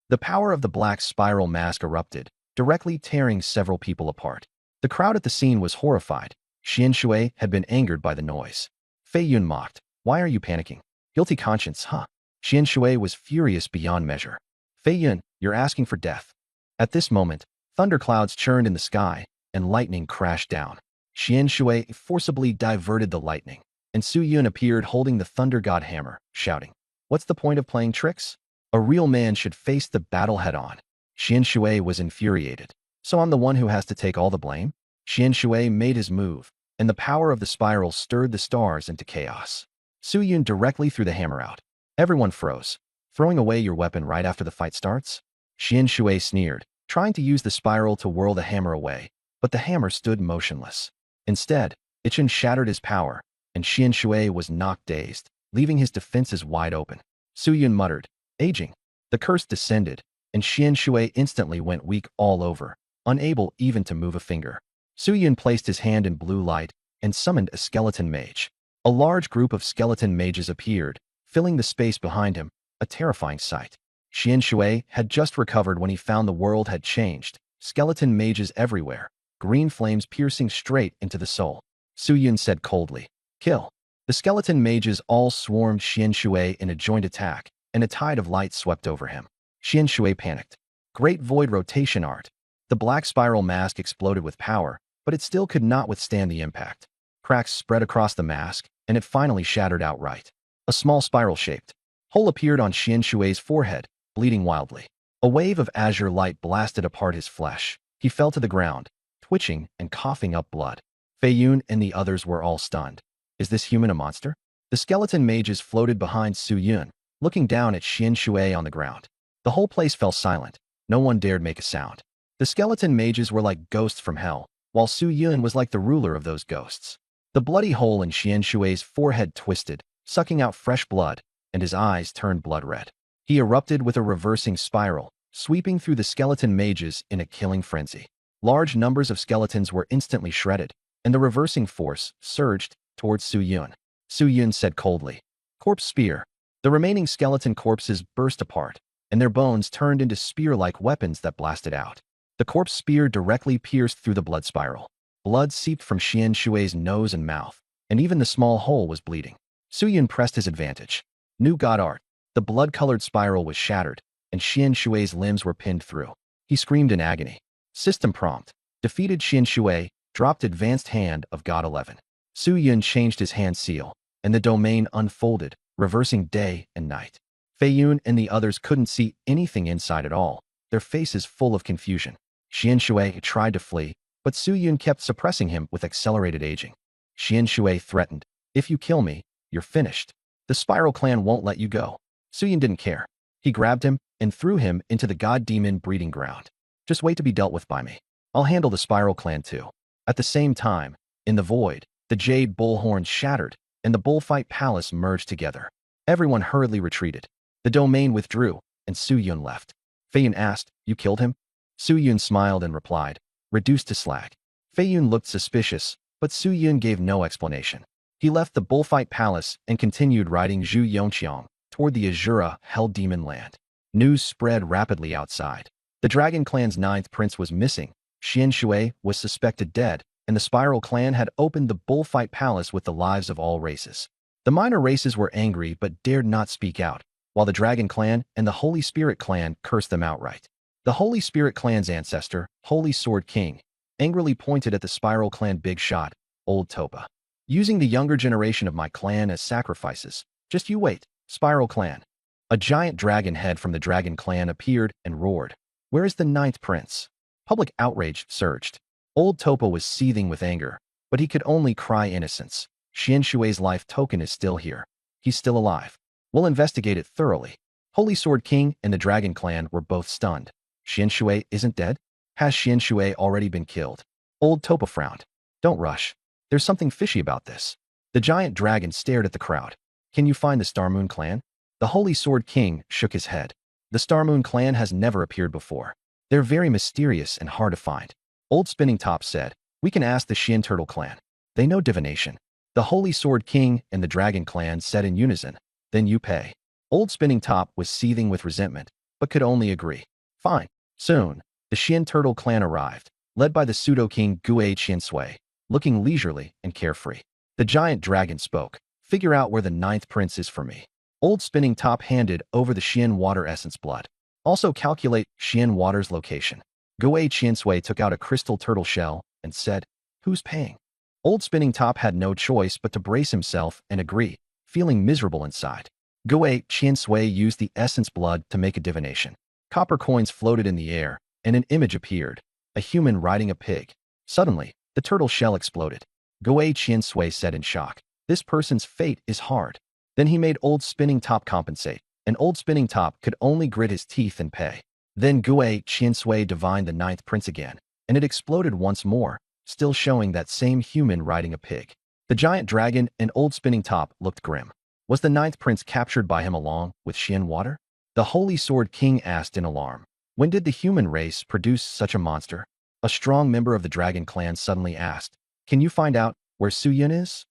The power of the black spiral mask erupted, directly tearing several people apart. The crowd at the scene was horrified. Xian Shui had been angered by the noise. Fei Yun mocked, "Why are you panicking? Guilty conscience, huh?" Xian Shui was furious beyond measure. "Fei Yun, you're asking for death." At this moment, thunderclouds churned in the sky, and lightning crashed down. Xian Shui forcibly diverted the lightning, and Su Yun appeared holding the Thunder God hammer, shouting, "What's the point of playing tricks? A real man should face the battle head-on." Xian Shui was infuriated. "So I'm the one who has to take all the blame?" Xian Shui made his move, and the power of the spiral stirred the stars into chaos. Su Yun directly threw the hammer out. Everyone froze. "Throwing away your weapon right after the fight starts?" Xian Shui sneered, trying to use the spiral to whirl the hammer away, but the hammer stood motionless. Instead, Ichin shattered his power, and Xian Shui was knocked dazed, leaving his defenses wide open. Su Yun muttered, "Aging." The curse descended, and Xian Shui instantly went weak all over, unable even to move a finger. Su Yun placed his hand in blue light and summoned a skeleton mage. A large group of skeleton mages appeared, filling the space behind him, a terrifying sight. Xian Shui had just recovered when he found the world had changed. Skeleton mages everywhere, green flames piercing straight into the soul. Su Yun said coldly, "Kill." The skeleton mages all swarmed Xian Shui in a joint attack, and a tide of light swept over him. Xian Shui panicked. Great void rotation art. The black spiral mask exploded with power, but it still could not withstand the impact. Cracks spread across the mask, and it finally shattered outright. A small spiral-shaped hole appeared on Xian Shui's forehead, bleeding wildly. A wave of azure light blasted apart his flesh. He fell to the ground, twitching and coughing up blood. Fei Yun and the others were all stunned. Is this human a monster? The skeleton mages floated behind Su Yun, looking down at Xian Shui on the ground. The whole place fell silent. No one dared make a sound. The skeleton mages were like ghosts from hell, while Su Yun was like the ruler of those ghosts. The bloody hole in Xian Shui's forehead twisted, sucking out fresh blood, and his eyes turned blood red. He erupted with a reversing spiral, sweeping through the skeleton mages in a killing frenzy. Large numbers of skeletons were instantly shredded, and the reversing force surged towards Su Yun. Su Yun said coldly, "Corpse spear." The remaining skeleton corpses burst apart, and their bones turned into spear-like weapons that blasted out. The corpse spear directly pierced through the blood spiral. Blood seeped from Xian Shui's nose and mouth, and even the small hole was bleeding. Su Yun pressed his advantage. New god art. The blood-colored spiral was shattered, and Xian Shui's limbs were pinned through. He screamed in agony. System prompt. Defeated Xian Shui, dropped advanced hand of God 11. Su Yun changed his hand seal, and the domain unfolded, reversing day and night. Fei Yun and the others couldn't see anything inside at all, their faces full of confusion. Xian Shui tried to flee, but Su Yun kept suppressing him with accelerated aging. Xian Shui threatened, "If you kill me, you're finished. The Spiral Clan won't let you go." Su Yun didn't care. He grabbed him and threw him into the god demon breeding ground. "Just wait to be dealt with by me. I'll handle the Spiral Clan too." At the same time, in the void, the jade bullhorn shattered, and the bullfight palace merged together. Everyone hurriedly retreated. The domain withdrew, and Su Yun left. Fei Yun asked, "You killed him?" Su Yun smiled and replied, "Reduced to slag." Fei Yun looked suspicious, but Su Yun gave no explanation. He left the bullfight palace and continued riding Zhu Yongqiang toward the Azura Hell Demon Land. News spread rapidly outside. The Dragon Clan's 9th prince was missing, Xian Shui was suspected dead, and the Spiral Clan had opened the bullfight palace with the lives of all races. The minor races were angry but dared not speak out, while the Dragon Clan and the Holy Spirit Clan cursed them outright. The Holy Spirit Clan's ancestor, Holy Sword King, angrily pointed at the Spiral Clan big shot, Old Topa. "Using the younger generation of my clan as sacrifices. Just you wait, Spiral Clan." A giant dragon head from the Dragon Clan appeared and roared, "Where is the 9th prince?" Public outrage surged. Old Topa was seething with anger, but he could only cry innocence. Xian Shui's life token is still here. He's still alive. We'll investigate it thoroughly. Holy Sword King and the Dragon Clan were both stunned. Xian Shui isn't dead? Has Xian Shui already been killed? Old Topa frowned. "Don't rush. There's something fishy about this." The giant dragon stared at the crowd. "Can you find the Star Moon Clan?" The Holy Sword King shook his head. "The Star Moon Clan has never appeared before. They're very mysterious and hard to find." Old Spinning Top said, "We can ask the Xian Turtle Clan. They know divination." The Holy Sword King and the Dragon Clan said in unison, "Then you pay." Old Spinning Top was seething with resentment, but could only agree. "Fine." Soon, the Xian Turtle Clan arrived, led by the pseudo-king Gue Qiansui, looking leisurely and carefree. The giant dragon spoke, "Figure out where the 9th prince is for me." Old Spinning Top handed over the Xian Water Essence blood. "Also calculate Xian Water's location." Gue Qiansui took out a crystal turtle shell and said, "Who's paying?" Old Spinning Top had no choice but to brace himself and agree, feeling miserable inside. Gue Qiansui used the essence blood to make a divination. Copper coins floated in the air, and an image appeared, a human riding a pig. Suddenly, the turtle shell exploded. Gue Qiansui said in shock, "This person's fate is hard." Then he made Old Spinning Top compensate, and Old Spinning Top could only grit his teeth and pay. Then Gue Qiansui divined the 9th prince again, and it exploded once more, still showing that same human riding a pig. The giant dragon and Old Spinning Top looked grim. Was the 9th prince captured by him along with Xian Water? The Holy Sword King asked in alarm. When did the human race produce such a monster? A strong member of the Dragon Clan suddenly asked, "Can you find out where Su Yun is?"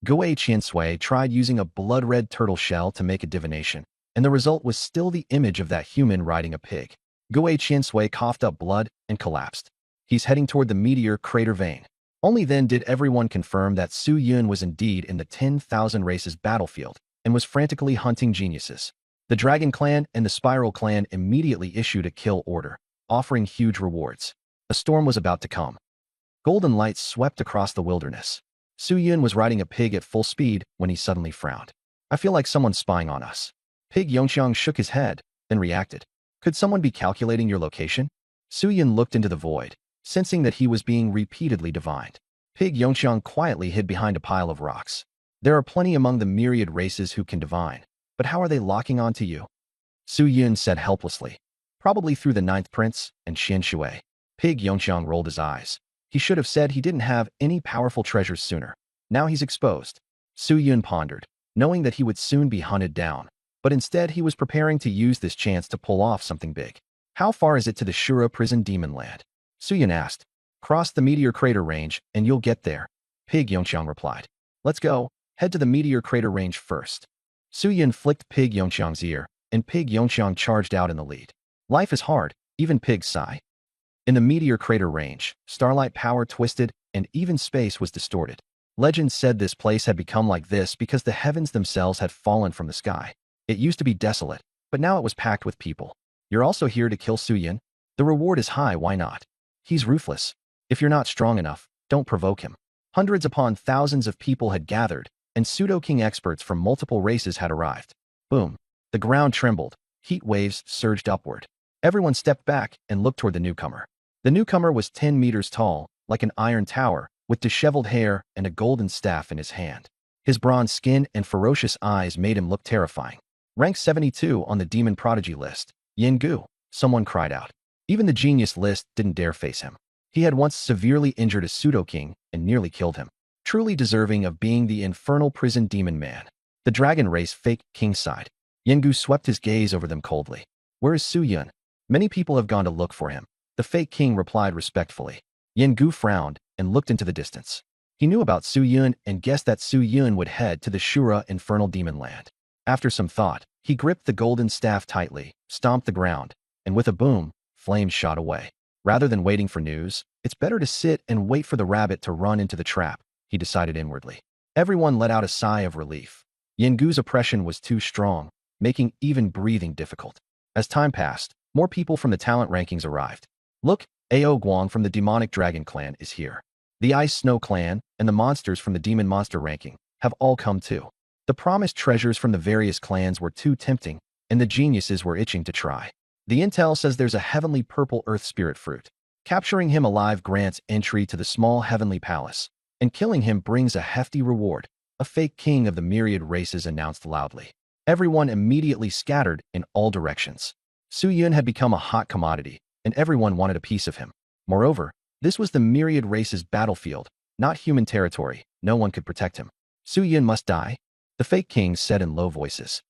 Gue Qiansui tried using a blood-red turtle shell to make a divination, and the result was still the image of that human riding a pig. Gue Qiansui coughed up blood and collapsed. He's heading toward the meteor crater vein. Only then did everyone confirm that Su Yun was indeed in the 10,000 races battlefield and was frantically hunting geniuses. The Dragon Clan and the Spiral Clan immediately issued a kill order, offering huge rewards. A storm was about to come. Golden lights swept across the wilderness. Su Yun was riding a pig at full speed when he suddenly frowned. I feel like someone's spying on us. Pig Yongxiang shook his head, then reacted. Could someone be calculating your location? Su Yun looked into the void, sensing that he was being repeatedly divined. Pig Yongxiang quietly hid behind a pile of rocks. There are plenty among the myriad races who can divine, but how are they locking on to you? Su Yun said helplessly. Probably through the ninth prince and Xian Shui. Pig Yongxiang rolled his eyes. He should have said he didn't have any powerful treasures sooner. Now he's exposed. Su Yun pondered, knowing that he would soon be hunted down, but instead he was preparing to use this chance to pull off something big. How far is it to the Shura prison demon land? Su Yun asked. Cross the meteor crater range and you'll get there. Pig Yongxiang replied. Let's go. Head to the meteor crater range first. Su Yun flicked Pig Yongxiang's ear, and Pig Yongxiang charged out in the lead. Life is hard, even pigs sigh. In the meteor crater range, starlight power twisted, and even space was distorted. Legend said this place had become like this because the heavens themselves had fallen from the sky. It used to be desolate, but now it was packed with people. You're also here to kill Su Yun? The reward is high, why not? He's ruthless. If you're not strong enough, don't provoke him. Hundreds upon thousands of people had gathered, and pseudo-king experts from multiple races had arrived. Boom. The ground trembled. Heat waves surged upward. Everyone stepped back and looked toward the newcomer. The newcomer was 10 meters tall, like an iron tower, with disheveled hair and a golden staff in his hand. His bronze skin and ferocious eyes made him look terrifying. Rank 72 on the demon prodigy list. Yin Gu, someone cried out. Even the genius list didn't dare face him. He had once severely injured a pseudo-king and nearly killed him. Truly deserving of being the infernal prison demon man. The dragon race fake king sighed. Yin Gu swept his gaze over them coldly. Where is Su Yun? Many people have gone to look for him. The fake king replied respectfully. Yin Gu frowned and looked into the distance. He knew about Su Yun and guessed that Su Yun would head to the Shura infernal demon land. After some thought, he gripped the golden staff tightly, stomped the ground, and with a boom, flames shot away. Rather than waiting for news, it's better to sit and wait for the rabbit to run into the trap, he decided inwardly. Everyone let out a sigh of relief. Yin Gu's oppression was too strong, making even breathing difficult. As time passed, more people from the talent rankings arrived. Look, Ao Guang from the demonic dragon clan is here. The Ice Snow clan and the monsters from the demon monster ranking have all come too. The promised treasures from the various clans were too tempting, and the geniuses were itching to try. The intel says there's a heavenly purple earth spirit fruit. Capturing him alive grants entry to the small heavenly palace, and killing him brings a hefty reward, a fake king of the myriad races announced loudly. Everyone immediately scattered in all directions. Su Yun had become a hot commodity, and everyone wanted a piece of him. Moreover, this was the myriad race's battlefield, not human territory. No one could protect him. Su Yun must die, the fake king said in low voices.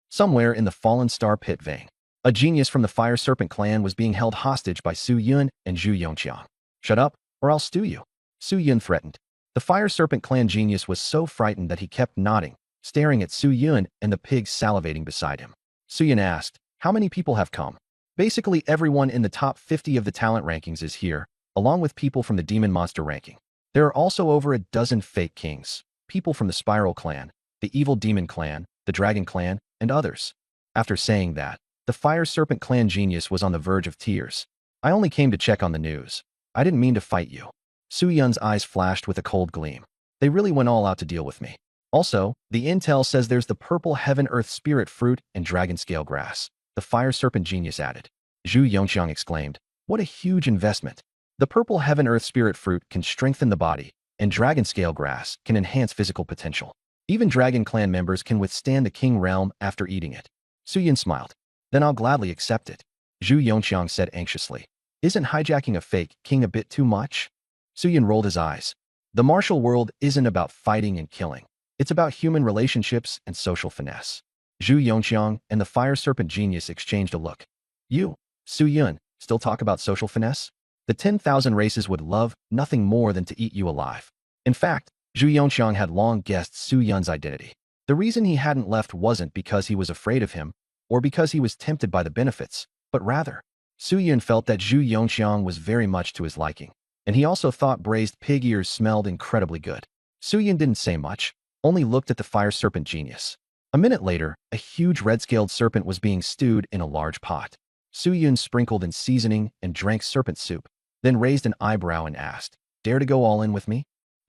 Somewhere in the fallen star pit vein, a genius from the Fire Serpent clan was being held hostage by Su Yun and Zhu Yongqiang. Shut up, or I'll stew you, Su Yun threatened. The Fire Serpent clan genius was so frightened that he kept nodding, staring at Su Yun and the pigs salivating beside him. Su Yun asked, how many people have come? Basically everyone in the top 50 of the talent rankings is here, along with people from the demon monster ranking. There are also over a dozen fake kings, people from the Spiral clan, the evil demon clan, the dragon clan, and others. After saying that, the Fire Serpent clan genius was on the verge of tears. I only came to check on the news. I didn't mean to fight you. Su Yun's eyes flashed with a cold gleam. They really went all out to deal with me. Also, the intel says there's the purple heaven earth spirit fruit and dragon scale grass. The Fire Serpent genius added. Zhu Yongxiang exclaimed, what a huge investment. The purple heaven earth spirit fruit can strengthen the body, and dragon scale grass can enhance physical potential. Even dragon clan members can withstand the king realm after eating it. Su Yun smiled. Then I'll gladly accept it. Zhu Yongxiang said anxiously. Isn't hijacking a fake king a bit too much? Su Yun rolled his eyes. The martial world isn't about fighting and killing. It's about human relationships and social finesse. Zhu Yongxiang and the Fire Serpent genius exchanged a look. You, Su Yun, still talk about social finesse? The 10,000 races would love nothing more than to eat you alive. In fact, Zhu Yongxiang had long guessed Su Yun's identity. The reason he hadn't left wasn't because he was afraid of him, or because he was tempted by the benefits, but rather, Su Yun felt that Zhu Yongxiang was very much to his liking, and he also thought braised pig ears smelled incredibly good. Su Yun didn't say much, only looked at the Fire Serpent genius. A minute later, a huge red-scaled serpent was being stewed in a large pot. Su Yun sprinkled in seasoning and drank serpent soup, then raised an eyebrow and asked, dare to go all in with me?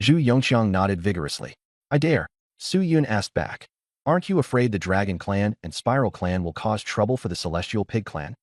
Zhu Yongqiang nodded vigorously. I dare. Su Yun asked back. Aren't you afraid the Dragon Clan and Spiral Clan will cause trouble for the Celestial Pig Clan?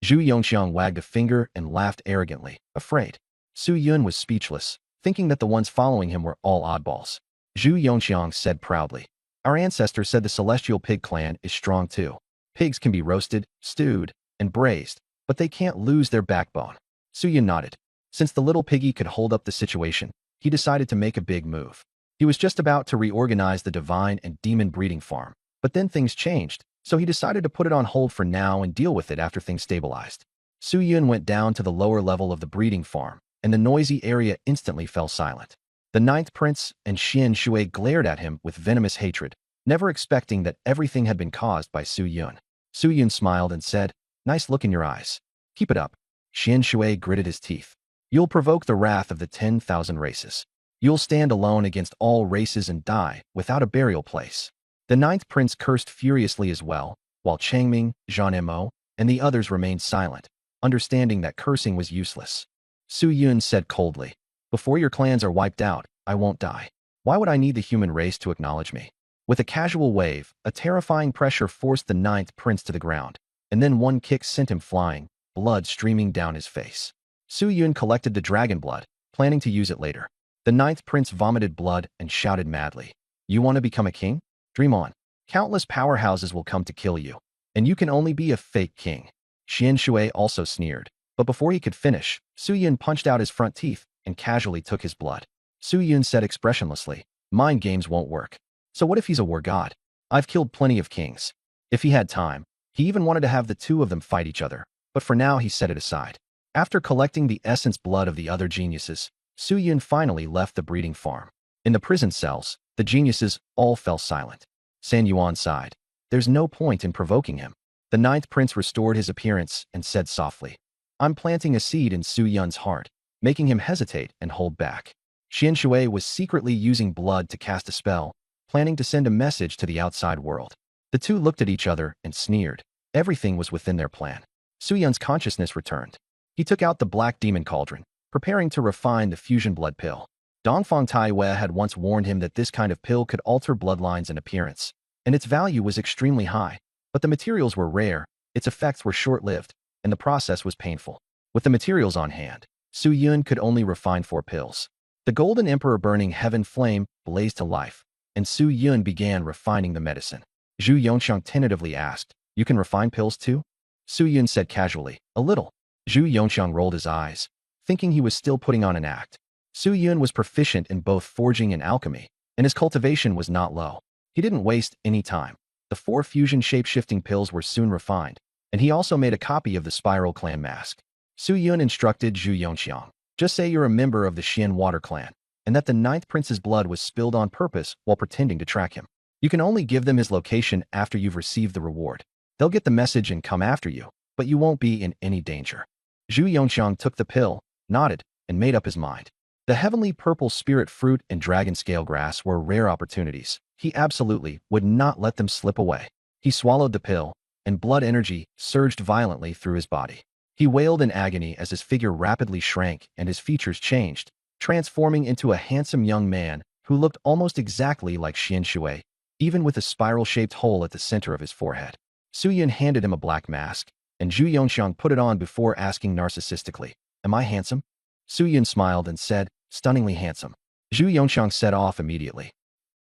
Zhu Yongqiang wagged a finger and laughed arrogantly. Afraid. Su Yun was speechless, thinking that the ones following him were all oddballs. Zhu Yongqiang said proudly. Our ancestor said the Celestial Pig Clan is strong too. Pigs can be roasted, stewed, and braised, but they can't lose their backbone. Su Yun nodded. Since the little piggy could hold up the situation, he decided to make a big move. He was just about to reorganize the divine and demon breeding farm, but then things changed, so he decided to put it on hold for now and deal with it after things stabilized. Su Yun went down to the lower level of the breeding farm, and the noisy area instantly fell silent. The ninth prince and Xian Shui glared at him with venomous hatred, never expecting that everything had been caused by Su Yun. Su Yun smiled and said, Nice look in your eyes. Keep it up. Xian Shui gritted his teeth. You'll provoke the wrath of the 10,000 races. You'll stand alone against all races and die without a burial place. The ninth prince cursed furiously as well, while Changming, Zhang Mo, and the others remained silent, understanding that cursing was useless. Su Yun said coldly, Before your clans are wiped out, I won't die. Why would I need the human race to acknowledge me? With a casual wave, a terrifying pressure forced the ninth prince to the ground, and then one kick sent him flying, blood streaming down his face. Su Yun collected the dragon blood, planning to use it later. The ninth prince vomited blood and shouted madly, You want to become a king? Dream on. Countless powerhouses will come to kill you, and you can only be a fake king. Xian Shui also sneered, but before he could finish, Su Yun punched out his front teeth and casually took his blood. Su Yun said expressionlessly, Mind games won't work. So what if he's a war god? I've killed plenty of kings. If he had time, he even wanted to have the two of them fight each other, but for now he set it aside. After collecting the essence blood of the other geniuses, Su Yun finally left the breeding farm. In the prison cells, the geniuses all fell silent. San Yuan sighed. There's no point in provoking him. The ninth prince restored his appearance and said softly, I'm planting a seed in Su Yun's heart, making him hesitate and hold back. Xian Shui was secretly using blood to cast a spell, planning to send a message to the outside world. The two looked at each other and sneered. Everything was within their plan. Su Yun's consciousness returned. He took out the black demon cauldron, preparing to refine the fusion blood pill. Dongfang Taiwei had once warned him that this kind of pill could alter bloodlines and appearance, and its value was extremely high. But the materials were rare, its effects were short-lived, and the process was painful. With the materials on hand, Su Yun could only refine 4 pills. The Golden Emperor burning heaven flame blazed to life, and Su Yun began refining the medicine. Zhu Yongqiang tentatively asked, You can refine pills too? Su Yun said casually, A little. Zhu Yongqiang rolled his eyes, thinking he was still putting on an act. Su Yun was proficient in both forging and alchemy, and his cultivation was not low. He didn't waste any time. The 4 fusion shape-shifting pills were soon refined, and he also made a copy of the Spiral Clan mask. Su Yun instructed Zhu Yongqiang, Just say you're a member of the Xian Water Clan, and that the ninth prince's blood was spilled on purpose while pretending to track him. You can only give them his location after you've received the reward. They'll get the message and come after you, but you won't be in any danger. Zhu Yongqiang took the pill, nodded, and made up his mind. The heavenly purple spirit fruit and dragon scale grass were rare opportunities. He absolutely would not let them slip away. He swallowed the pill, and blood energy surged violently through his body. He wailed in agony as his figure rapidly shrank and his features changed, transforming into a handsome young man who looked almost exactly like Xian Shui, even with a spiral-shaped hole at the center of his forehead. Su Yun handed him a black mask, and Zhu Yongqiang put it on before asking narcissistically, Am I handsome? Su Yun smiled and said, Stunningly handsome. Zhu Yongqiang set off immediately.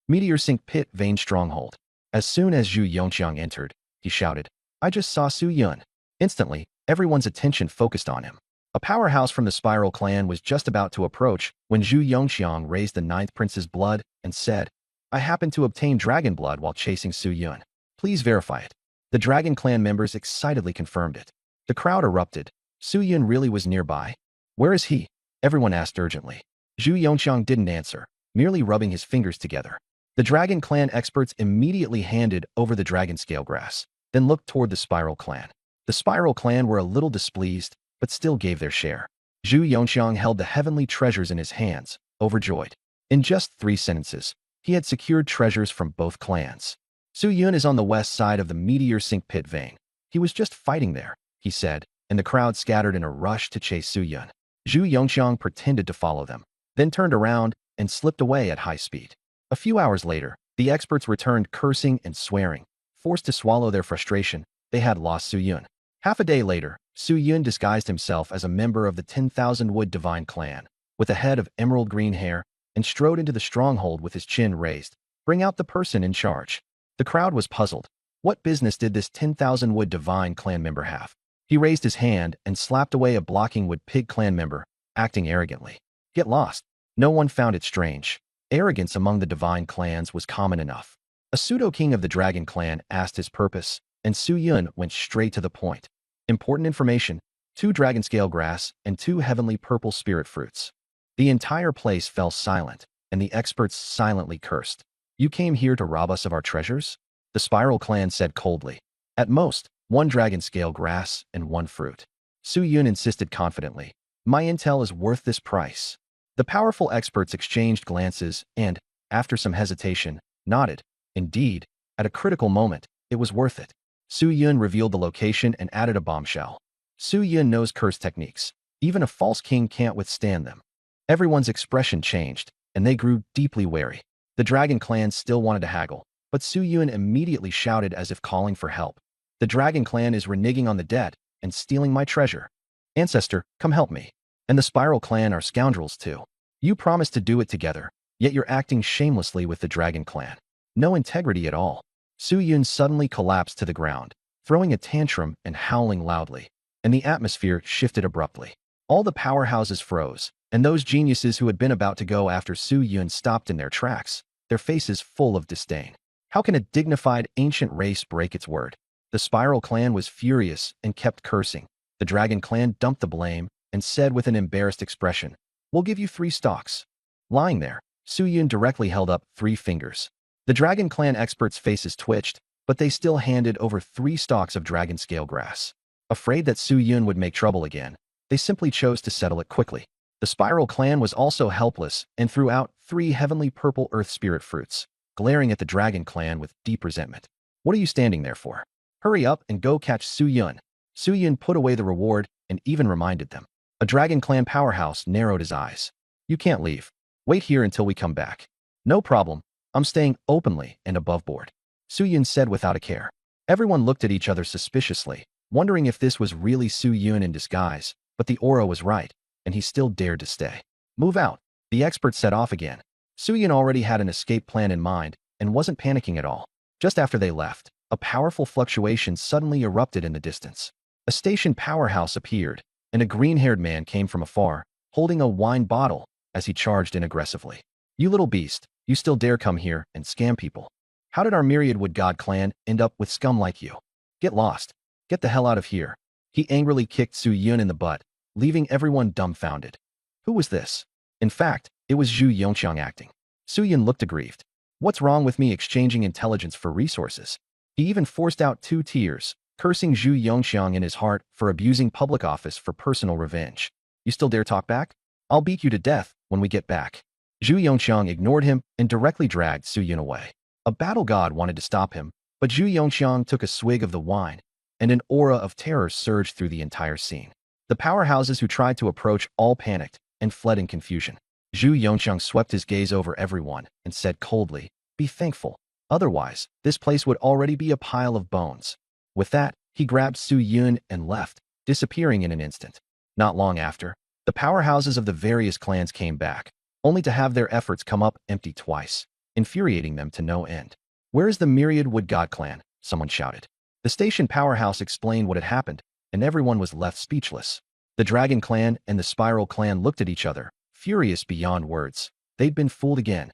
Meteor Sink Pit Vein Stronghold. As soon as Zhu Yongqiang entered, he shouted, I just saw Su Yun. Instantly, everyone's attention focused on him. A powerhouse from the Spiral Clan was just about to approach when Zhu Yongqiang raised the ninth prince's blood and said, I happened to obtain dragon blood while chasing Su Yun. Please verify it. The Dragon Clan members excitedly confirmed it. The crowd erupted. Su Yun really was nearby. Where is he? Everyone asked urgently. Zhu Yongqiang didn't answer, merely rubbing his fingers together. The Dragon Clan experts immediately handed over the dragon scale grass, then looked toward the Spiral Clan. The Spiral Clan were a little displeased, but still gave their share. Zhu Yongqiang held the heavenly treasures in his hands, overjoyed. In just 3 sentences, he had secured treasures from both clans. Su Yun is on the west side of the Meteor Sink Pit Vein. He was just fighting there, he said, and the crowd scattered in a rush to chase Su Yun. Zhu Yongqiang pretended to follow them, then turned around and slipped away at high speed. A few hours later, the experts returned cursing and swearing. Forced to swallow their frustration, they had lost Su Yun. Half a day later, Su Yun disguised himself as a member of the 10,000 Wood Divine clan, with a head of emerald green hair, and strode into the stronghold with his chin raised. Bring out the person in charge. The crowd was puzzled. What business did this 10,000 Wood Divine clan member have? He raised his hand and slapped away a blocking Wood Pig clan member, acting arrogantly. Get lost. No one found it strange. Arrogance among the divine clans was common enough. A pseudo-king of the dragon clan asked his purpose, and Su Yun went straight to the point. Important information: 2 dragon scale grass and 2 heavenly purple spirit fruits. The entire place fell silent, and the experts silently cursed. You came here to rob us of our treasures? The Spiral clan said coldly. At most, 1 dragon scale grass and 1 fruit. Su Yun insisted confidently. My intel is worth this price. The powerful experts exchanged glances and, after some hesitation, nodded. Indeed, at a critical moment, it was worth it. Su Yun revealed the location and added a bombshell. Su Yun knows curse techniques. Even a false king can't withstand them. Everyone's expression changed, and they grew deeply wary. The dragon clan still wanted to haggle, but Su Yun immediately shouted as if calling for help. The dragon clan is reneging on the dead and stealing my treasure. Ancestor, come help me. And the Spiral clan are scoundrels too. You promised to do it together, yet you're acting shamelessly with the dragon clan. No integrity at all. Su Yun suddenly collapsed to the ground, throwing a tantrum and howling loudly, and the atmosphere shifted abruptly. All the powerhouses froze, and those geniuses who had been about to go after Su Yun stopped in their tracks, their faces full of disdain. How can a dignified ancient race break its word? The Spiral clan was furious and kept cursing. The dragon clan dumped the blame and said with an embarrassed expression, "We'll give you 3 stalks." Lying there, Su Yun directly held up 3 fingers. The dragon clan experts' faces twitched, but they still handed over 3 stalks of dragon scale grass. Afraid that Su Yun would make trouble again, they simply chose to settle it quickly. The Spiral clan was also helpless and threw out 3 heavenly purple earth spirit fruits, glaring at the dragon clan with deep resentment. What are you standing there for? Hurry up and go catch Su Yun. Su Yun put away the reward and even reminded them. A dragon clan powerhouse narrowed his eyes. You can't leave. Wait here until we come back. No problem. I'm staying openly and above board. Su Yun said without a care. Everyone looked at each other suspiciously, wondering if this was really Su Yun in disguise, but the aura was right, and he still dared to stay. Move out. The expert set off again. Su Yun already had an escape plan in mind and wasn't panicking at all. Just after they left, a powerful fluctuation suddenly erupted in the distance. A station powerhouse appeared, and a green-haired man came from afar, holding a wine bottle as he charged in aggressively. You little beast, you still dare come here and scam people. How did our Myriad Wood God clan end up with scum like you? Get lost. Get the hell out of here. He angrily kicked Su Yun in the butt, leaving everyone dumbfounded. Who was this? In fact, it was Zhu Yongqiang acting. Su Yun looked aggrieved. What's wrong with me exchanging intelligence for resources? He even forced out 2 tears, cursing Zhu Yongqiang in his heart for abusing public office for personal revenge. You still dare talk back? I'll beat you to death when we get back. Zhu Yongqiang ignored him and directly dragged Su Yun away. A battle god wanted to stop him, but Zhu Yongqiang took a swig of the wine, and an aura of terror surged through the entire scene. The powerhouses who tried to approach all panicked and fled in confusion. Zhu Yongqiang swept his gaze over everyone and said coldly, "Be thankful. Otherwise, this place would already be a pile of bones." With that, he grabbed Su Yun and left, disappearing in an instant. Not long after, the powerhouses of the various clans came back, only to have their efforts come up empty twice, infuriating them to no end. "Where is the Myriad Wood God clan?" someone shouted. The station powerhouse explained what had happened, and everyone was left speechless. The Dragon clan and the Spiral clan looked at each other, furious beyond words. They'd been fooled again.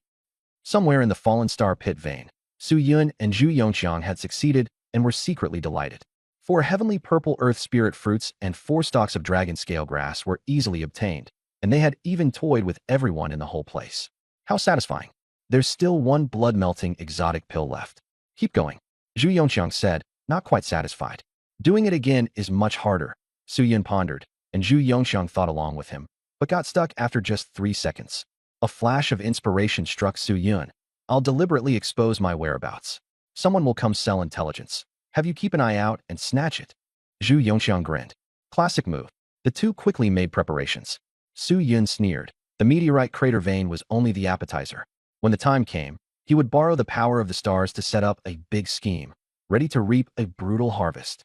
Somewhere in the Fallen Star Pit vein, Su Yun and Zhu Yongqiang had succeeded and were secretly delighted. 4 heavenly purple earth spirit fruits and 4 stalks of dragon scale grass were easily obtained, and they had even toyed with everyone in the whole place. How satisfying. There's still 1 blood-melting exotic pill left. Keep going, Zhu Yongqiang said, not quite satisfied. Doing it again is much harder, Su Yun pondered, and Zhu Yongqiang thought along with him, but got stuck after just 3 seconds. A flash of inspiration struck Su Yun. I'll deliberately expose my whereabouts. Someone will come sell intelligence. Have you keep an eye out and snatch it. Zhu Yongqiang grinned. Classic move. The 2 quickly made preparations. Su Yun sneered. The The meteorite crater vein was only the appetizer. When the time came, he would borrow the power of the stars to set up a big scheme, ready to reap a brutal harvest.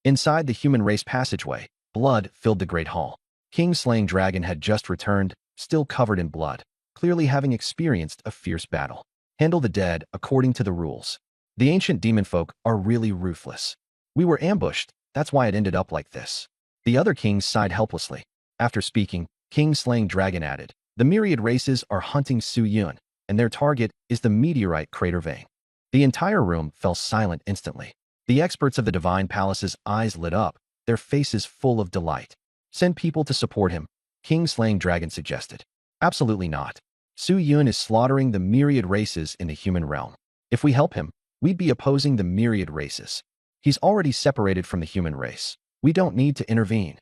Inside the human race passageway, blood filled the great hall. King Slaying Dragon had just returned, still covered in blood, clearly having experienced a fierce battle. Handle the dead according to the rules. The ancient demon folk are really ruthless. We were ambushed, that's why it ended up like this. The other kings sighed helplessly. After speaking, King Slaying Dragon added, the myriad races are hunting Su Yun, and their target is the meteorite crater vein. The entire room fell silent instantly. The experts of the divine palace's eyes lit up, their faces full of delight. Send people to support him, King Slaying Dragon suggested. Absolutely not. Su Yun is slaughtering the myriad races in the human realm. If we help him, we'd be opposing the myriad races. He's already separated from the human race. We don't need to intervene.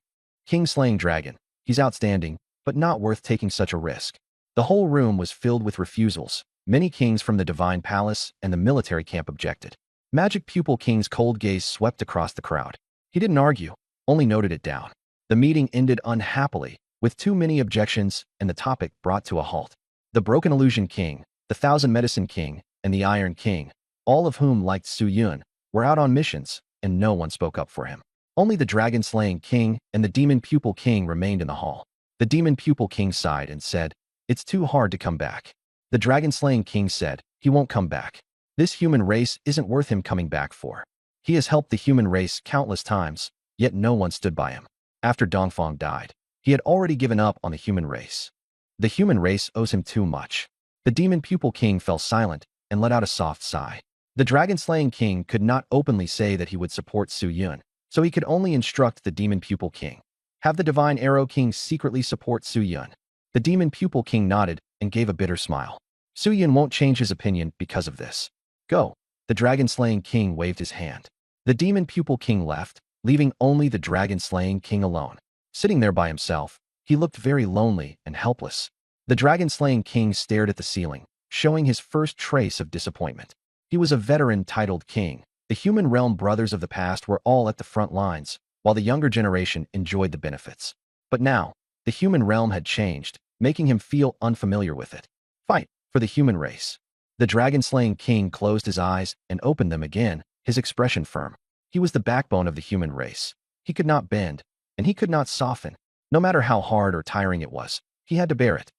King Slaying Dragon, he's outstanding, but not worth taking such a risk. The whole room was filled with refusals. Many kings from the divine palace and the military camp objected. Magic Pupil King's cold gaze swept across the crowd. He didn't argue, only noted it down. The meeting ended unhappily, with too many objections and the topic brought to a halt. The Broken Illusion King, the Thousand Medicine King, and the Iron King, all of whom liked Su Yun, were out on missions, and no one spoke up for him. Only the Dragon Slaying King and the Demon Pupil King remained in the hall. The Demon Pupil King sighed and said, it's too hard to come back. The Dragon Slaying King said, he won't come back. This human race isn't worth him coming back for. He has helped the human race countless times, yet no one stood by him. After Dongfang died, he had already given up on the human race. The human race owes him too much. The Demon Pupil King fell silent and let out a soft sigh. The Dragon Slaying King could not openly say that he would support Su Yun, so he could only instruct the Demon Pupil King. Have the Divine Arrow King secretly support Su Yun. The Demon Pupil King nodded and gave a bitter smile. Su Yun won't change his opinion because of this. Go. The Dragon Slaying King waved his hand. The Demon Pupil King left, leaving only the Dragon Slaying King alone. Sitting there by himself, he looked very lonely and helpless. The Dragon Slaying King stared at the ceiling, showing his first trace of disappointment. He was a veteran titled king. The human realm brothers of the past were all at the front lines, while the younger generation enjoyed the benefits. But now, the human realm had changed, making him feel unfamiliar with it. Fight for the human race. The Dragon-Slaying King closed his eyes and opened them again, his expression firm. He was the backbone of the human race. He could not bend, and he could not soften. No matter how hard or tiring it was, he had to bear it.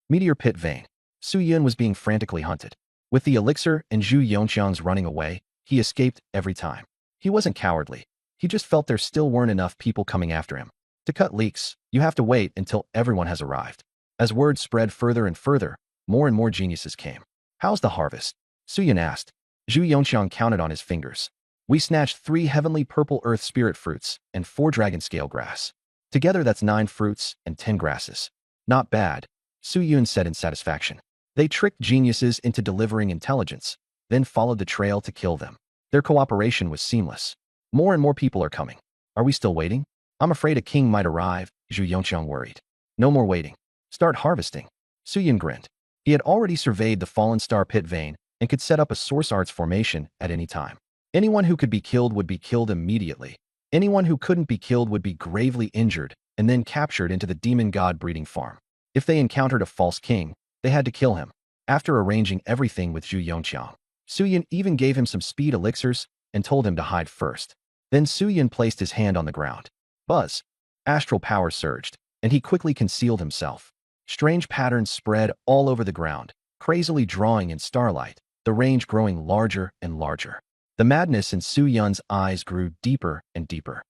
Meteor Pit Vein. Su Yun was being frantically hunted. With the elixir and Zhu Yongqiang's running away, he escaped every time. He wasn't cowardly. He just felt there still weren't enough people coming after him. To cut leaks, you have to wait until everyone has arrived. As word spread further and further, more and more geniuses came. How's the harvest? Su Yun asked. Zhu Yongqiang counted on his fingers. We snatched 3 heavenly purple earth spirit fruits and 4 dragon scale grass. Together that's 9 fruits and 10 grasses. Not bad, Su Yun said in satisfaction. They tricked geniuses into delivering intelligence, then followed the trail to kill them. Their cooperation was seamless. More and more people are coming. Are we still waiting? I'm afraid a king might arrive, Zhu Yongqiang worried. No more waiting. Start harvesting. Su Yun grinned. He had already surveyed the fallen star pit vein and could set up a source arts formation at any time. Anyone who could be killed would be killed immediately. Anyone who couldn't be killed would be gravely injured and then captured into the demon god breeding farm. If they encountered a false king, they had to kill him. After arranging everything with Zhu Yongqiang, Su Yun even gave him some speed elixirs and told him to hide first. Then Su Yun placed his hand on the ground. Buzz. Astral power surged, and he quickly concealed himself. Strange patterns spread all over the ground, crazily drawing in starlight, the range growing larger and larger. The madness in Su Yun's eyes grew deeper and deeper.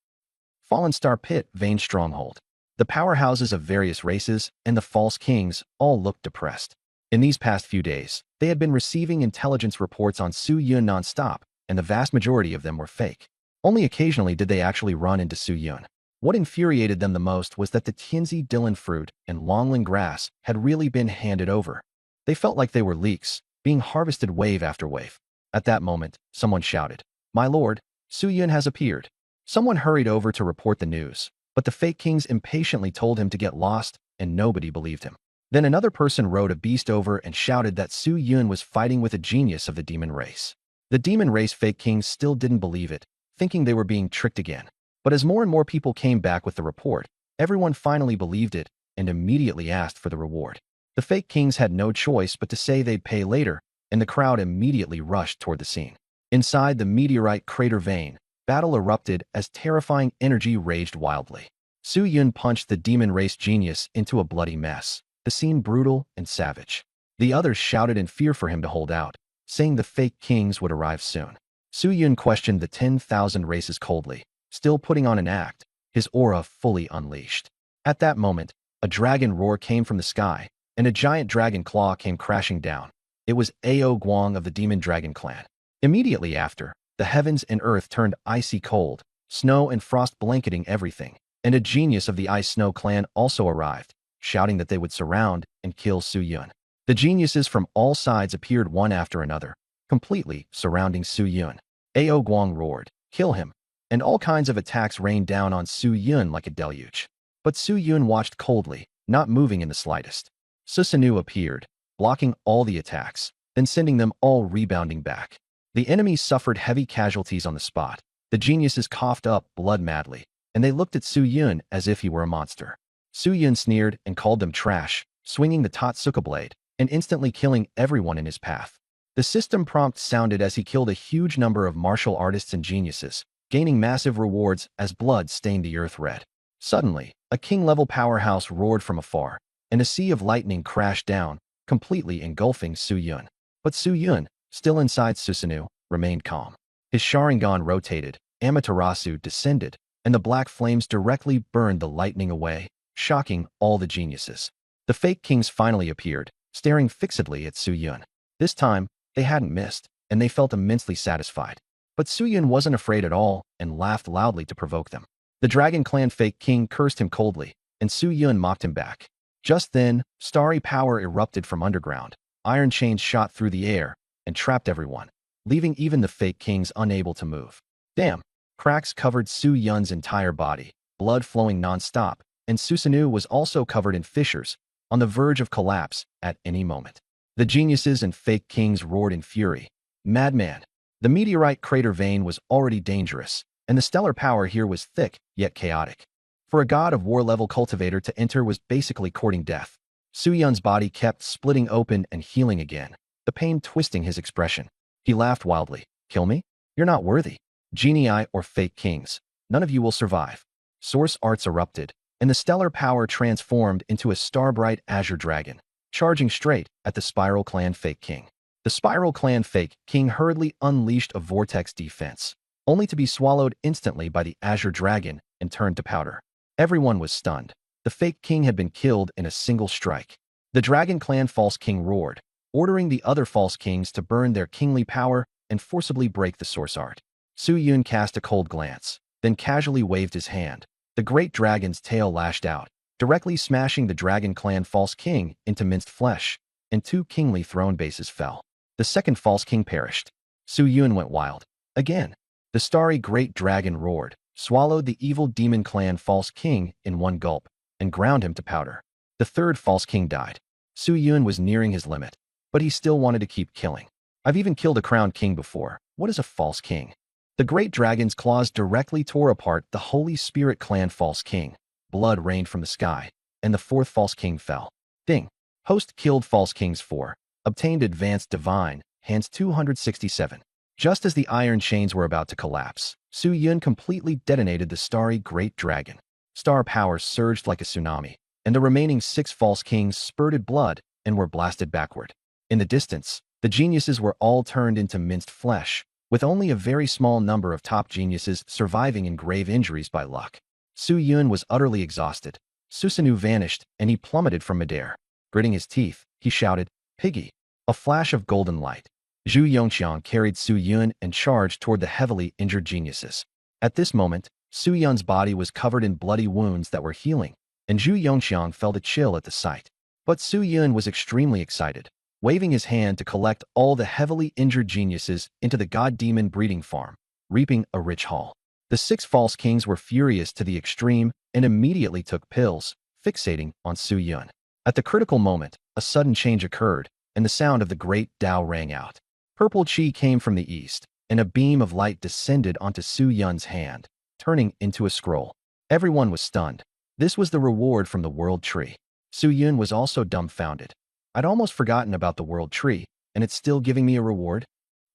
Fallen Star Pit Vein Stronghold. The powerhouses of various races and the false kings all looked depressed. In these past few days, they had been receiving intelligence reports on Su Yun non-stop, and the vast majority of them were fake. Only occasionally did they actually run into Su Yun. What infuriated them the most was that the Tianzi Dylan fruit and Longling grass had really been handed over. They felt like they were leeks, being harvested wave after wave. At that moment, someone shouted, "My lord, Su Yun has appeared." Someone hurried over to report the news, but the fake kings impatiently told him to get lost, and nobody believed him. Then another person rode a beast over and shouted that Su Yun was fighting with a genius of the demon race. The demon race fake kings still didn't believe it, thinking they were being tricked again. But as more and more people came back with the report, everyone finally believed it, and immediately asked for the reward. The fake kings had no choice but to say they'd pay later, and the crowd immediately rushed toward the scene. Inside the meteorite crater vein, battle erupted as terrifying energy raged wildly. Su Yun punched the demon race genius into a bloody mess, the scene brutal and savage. The others shouted in fear for him to hold out, saying the fake kings would arrive soon. Su Yun questioned the 10,000 races coldly, still putting on an act, his aura fully unleashed. At that moment, a dragon roar came from the sky, and a giant dragon claw came crashing down. It was Ao Guang of the Demon Dragon clan. Immediately after, the heavens and earth turned icy cold, snow and frost blanketing everything, and a genius of the Ice Snow clan also arrived, shouting that they would surround and kill Su Yun. The geniuses from all sides appeared one after another, completely surrounding Su Yun. Ao Guang roared, "Kill him!" and all kinds of attacks rained down on Su Yun like a deluge. But Su Yun watched coldly, not moving in the slightest. Susanoo appeared, blocking all the attacks, then sending them all rebounding back. The enemy suffered heavy casualties on the spot. The geniuses coughed up blood madly, and they looked at Su Yun as if he were a monster. Su Yun sneered and called them trash, swinging the Tatsuka blade, and instantly killing everyone in his path. The system prompt sounded as he killed a huge number of martial artists and geniuses, gaining massive rewards as blood stained the earth red. Suddenly, a king-level powerhouse roared from afar, and a sea of lightning crashed down, completely engulfing Su Yun. But Su Yun, still inside Susanoo, remained calm. His Sharingan rotated, Amaterasu descended, and the black flames directly burned the lightning away, shocking all the geniuses. The fake kings finally appeared, staring fixedly at Su Yun. This time, they hadn't missed, and they felt immensely satisfied. But Su Yun wasn't afraid at all and laughed loudly to provoke them. The Dragon Clan fake king cursed him coldly, and Su Yun mocked him back. Just then, starry power erupted from underground. Iron chains shot through the air and trapped everyone, leaving even the fake kings unable to move. Damn! Cracks covered Su Yun's entire body, blood flowing non-stop, and Susanoo was also covered in fissures, on the verge of collapse at any moment. The geniuses and fake kings roared in fury. Madman! The meteorite crater vein was already dangerous, and the stellar power here was thick, yet chaotic. For a god of war-level cultivator to enter was basically courting death. Su Yun's body kept splitting open and healing again, the pain twisting his expression. He laughed wildly. "Kill me? You're not worthy. Genii or fake kings, none of you will survive." Source arts erupted, and the stellar power transformed into a star-bright azure dragon, charging straight at the Spiral Clan fake king. The Spiral Clan fake king hurriedly unleashed a vortex defense, only to be swallowed instantly by the azure dragon and turned to powder. Everyone was stunned. The fake king had been killed in a single strike. The Dragon Clan false king roared, ordering the other false kings to burn their kingly power and forcibly break the source art. Su Yun cast a cold glance, then casually waved his hand. The great dragon's tail lashed out, directly smashing the Dragon Clan false king into minced flesh, and 2 kingly throne bases fell. The second false king perished. Su Yun went wild. Again, the starry great dragon roared, swallowed the evil demon clan false king in one gulp, and ground him to powder. The third false king died. Su Yun was nearing his limit, but he still wanted to keep killing. "I've even killed a crowned king before. What is a false king?" The great dragon's claws directly tore apart the Holy Spirit clan false king. Blood rained from the sky, and the fourth false king fell. Ding. Host killed false kings 4. Obtained advanced divine, hands 267. Just as the iron chains were about to collapse, Su Yun completely detonated the starry great dragon. Star power surged like a tsunami, and the remaining 6 false kings spurted blood and were blasted backward. In the distance, the geniuses were all turned into minced flesh, with only a very small number of top geniuses surviving in grave injuries by luck. Su Yun was utterly exhausted. Susanoo vanished, and he plummeted from midair. Gritting his teeth, he shouted, "Piggy!" A flash of golden light. Zhu Yongqiang carried Su Yun and charged toward the heavily injured geniuses. At this moment, Su Yun's body was covered in bloody wounds that were healing, and Zhu Yongqiang felt a chill at the sight. But Su Yun was extremely excited, waving his hand to collect all the heavily injured geniuses into the god-demon breeding farm, reaping a rich haul. The 6 false kings were furious to the extreme and immediately took pills, fixating on Su Yun. At the critical moment, a sudden change occurred, and the sound of the great Dao rang out. Purple chi came from the east, and a beam of light descended onto Su Yun's hand, turning into a scroll. Everyone was stunned. This was the reward from the World Tree. Su Yun was also dumbfounded. I'd almost forgotten about the world tree, and it's still giving me a reward?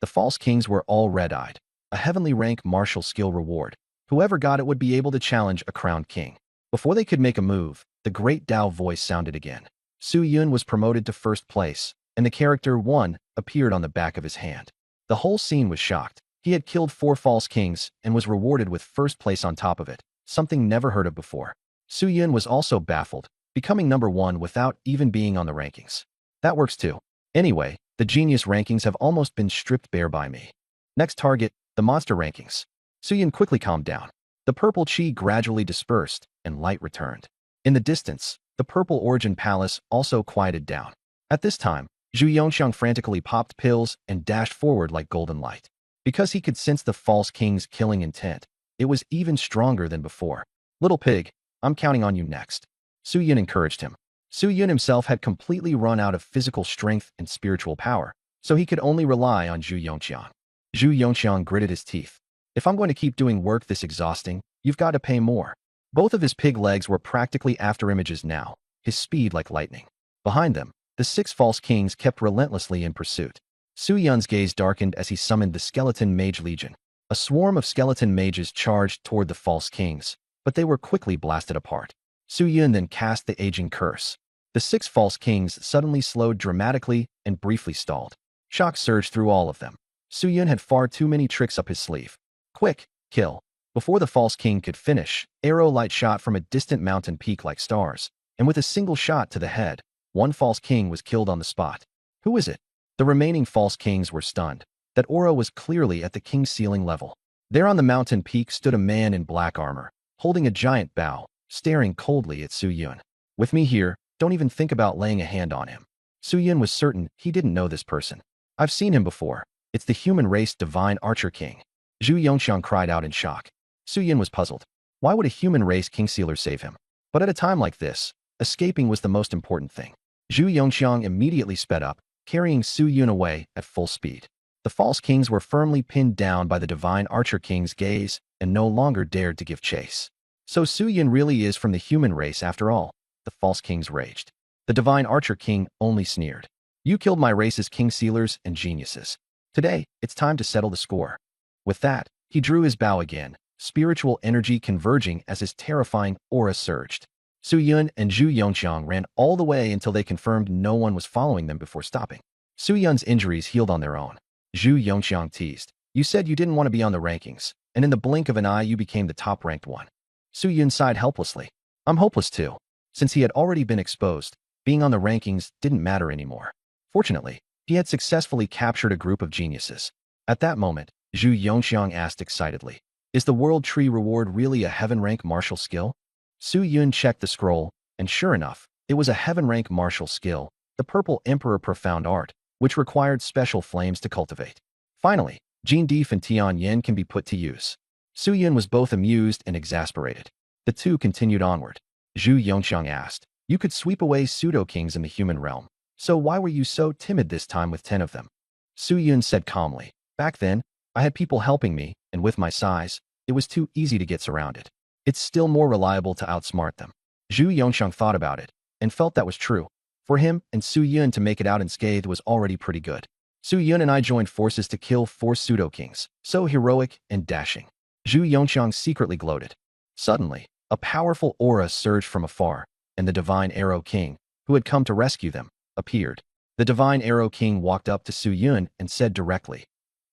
The false kings were all red-eyed. A heavenly rank martial skill reward. Whoever got it would be able to challenge a crowned king. Before they could make a move, the great Dao voice sounded again. Su Yun was promoted to first place, and the character 1 appeared on the back of his hand. The whole scene was shocked. He had killed 4 false kings and was rewarded with first place on top of it, something never heard of before. Su Yun was also baffled, becoming number 1 without even being on the rankings. That works too. Anyway, the genius rankings have almost been stripped bare by me. Next target, the monster rankings. Su Yun quickly calmed down. The purple chi gradually dispersed, and light returned. In the distance, the purple origin palace also quieted down. At this time, Zhu Yongxiang frantically popped pills and dashed forward like golden light. Because he could sense the false king's killing intent, it was even stronger than before. Little pig, I'm counting on you next. Su Yun encouraged him. Su Yun himself had completely run out of physical strength and spiritual power, so he could only rely on Zhu Yongxiang. Zhu Yongxiang gritted his teeth. If I'm going to keep doing work this exhausting, you've got to pay more. Both of his pig legs were practically afterimages now, his speed like lightning. Behind them, the 6 false kings kept relentlessly in pursuit. Su Yun's gaze darkened as he summoned the Skeleton Mage Legion. A swarm of skeleton mages charged toward the false kings, but they were quickly blasted apart. Su Yun then cast the aging curse. The 6 false kings suddenly slowed dramatically and briefly stalled. Shock surged through all of them. Su Yun had far too many tricks up his sleeve. Quick, kill. Before the false king could finish, arrow light shot from a distant mountain peak like stars, and with a single shot to the head, 1 false king was killed on the spot. Who is it? The remaining false kings were stunned. That aura was clearly at the king's ceiling level. There on the mountain peak stood a man in black armor, holding a giant bow, staring coldly at Su Yun. With me here, don't even think about laying a hand on him. Su Yun was certain he didn't know this person. I've seen him before. It's the human race divine archer king. Zhu Yongxiang cried out in shock. Su Yun was puzzled. Why would a human race king sealer save him? But at a time like this, escaping was the most important thing. Zhu Yongxiang immediately sped up, carrying Su Yun away at full speed. The false kings were firmly pinned down by the divine archer king's gaze and no longer dared to give chase. So Su Yun really is from the human race after all, the false kings raged. The divine archer king only sneered. You killed my race's king sealers and geniuses. Today, it's time to settle the score. With that, he drew his bow again, spiritual energy converging as his terrifying aura surged. Su Yun and Zhu Yongxiang ran all the way until they confirmed no one was following them before stopping. Su Yun's injuries healed on their own. Zhu Yongxiang teased. You said you didn't want to be on the rankings, and in the blink of an eye you became the top-ranked one. Su Yun sighed helplessly. I'm hopeless too. Since he had already been exposed, being on the rankings didn't matter anymore. Fortunately, he had successfully captured a group of geniuses. At that moment, Zhu Yongxiang asked excitedly, is the world tree reward really a heaven-rank martial skill? Su Yun checked the scroll, and sure enough, it was a heaven-rank martial skill, the Purple Emperor Profound Art, which required special flames to cultivate. Finally, Jin Deef and Tian Yin can be put to use. Su Yun was both amused and exasperated. The two continued onward. Zhu Yongxiang asked, you could sweep away pseudo-kings in the human realm, so why were you so timid this time with 10 of them? Su Yun said calmly, back then, I had people helping me, and with my size, it was too easy to get surrounded. It's still more reliable to outsmart them. Zhu Yongxiang thought about it, and felt that was true. For him and Su Yun to make it out unscathed was already pretty good. Su Yun and I joined forces to kill 4 pseudo-kings, so heroic and dashing. Zhu Yongxiang secretly gloated. Suddenly, a powerful aura surged from afar, and the Divine Arrow King, who had come to rescue them, appeared. The Divine Arrow King walked up to Su Yun and said directly,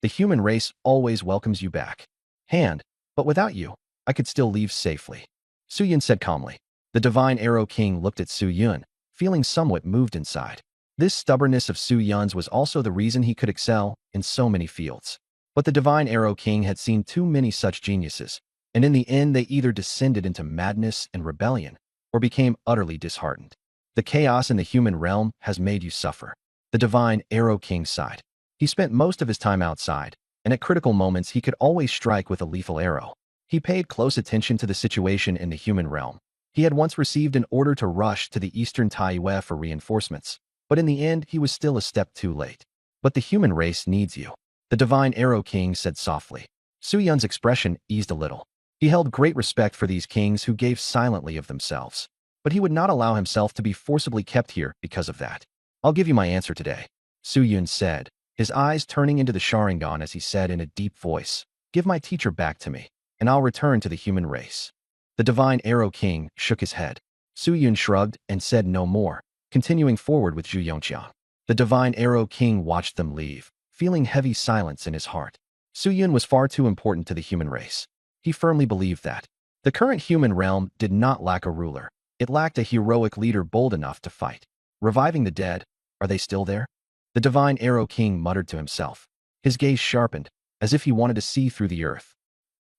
the human race always welcomes you back. But without you, I could still leave safely. Su Yun said calmly. The Divine Arrow King looked at Su Yun, feeling somewhat moved inside. This stubbornness of Su Yun's was also the reason he could excel in so many fields. But the Divine Arrow King had seen too many such geniuses, and in the end they either descended into madness and rebellion, or became utterly disheartened. The chaos in the human realm has made you suffer. The Divine Arrow King sighed. He spent most of his time outside, and at critical moments he could always strike with a lethal arrow. He paid close attention to the situation in the human realm. He had once received an order to rush to the eastern Taiyue for reinforcements, but in the end he was still a step too late. But the human race needs you. The Divine Arrow King said softly. Su Yun's expression eased a little. He held great respect for these kings who gave silently of themselves. but he would not allow himself to be forcibly kept here because of that. I'll give you my answer today, Su Yun said, his eyes turning into the Sharingan as he said in a deep voice, give my teacher back to me, and I'll return to the human race. The Divine Arrow King shook his head. Su Yun shrugged and said no more, continuing forward with Zhu Yongqiang. The Divine Arrow King watched them leave, feeling heavy silence in his heart. Su Yun was far too important to the human race. He firmly believed that. The current human realm did not lack a ruler. It lacked a heroic leader bold enough to fight. Reviving the dead, are they still there? The Divine Arrow King muttered to himself. His gaze sharpened, as if he wanted to see through the earth.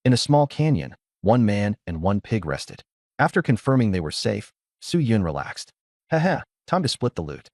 In a small canyon, one man and one pig rested. After confirming they were safe, Su Yun relaxed. Haha, time to split the loot.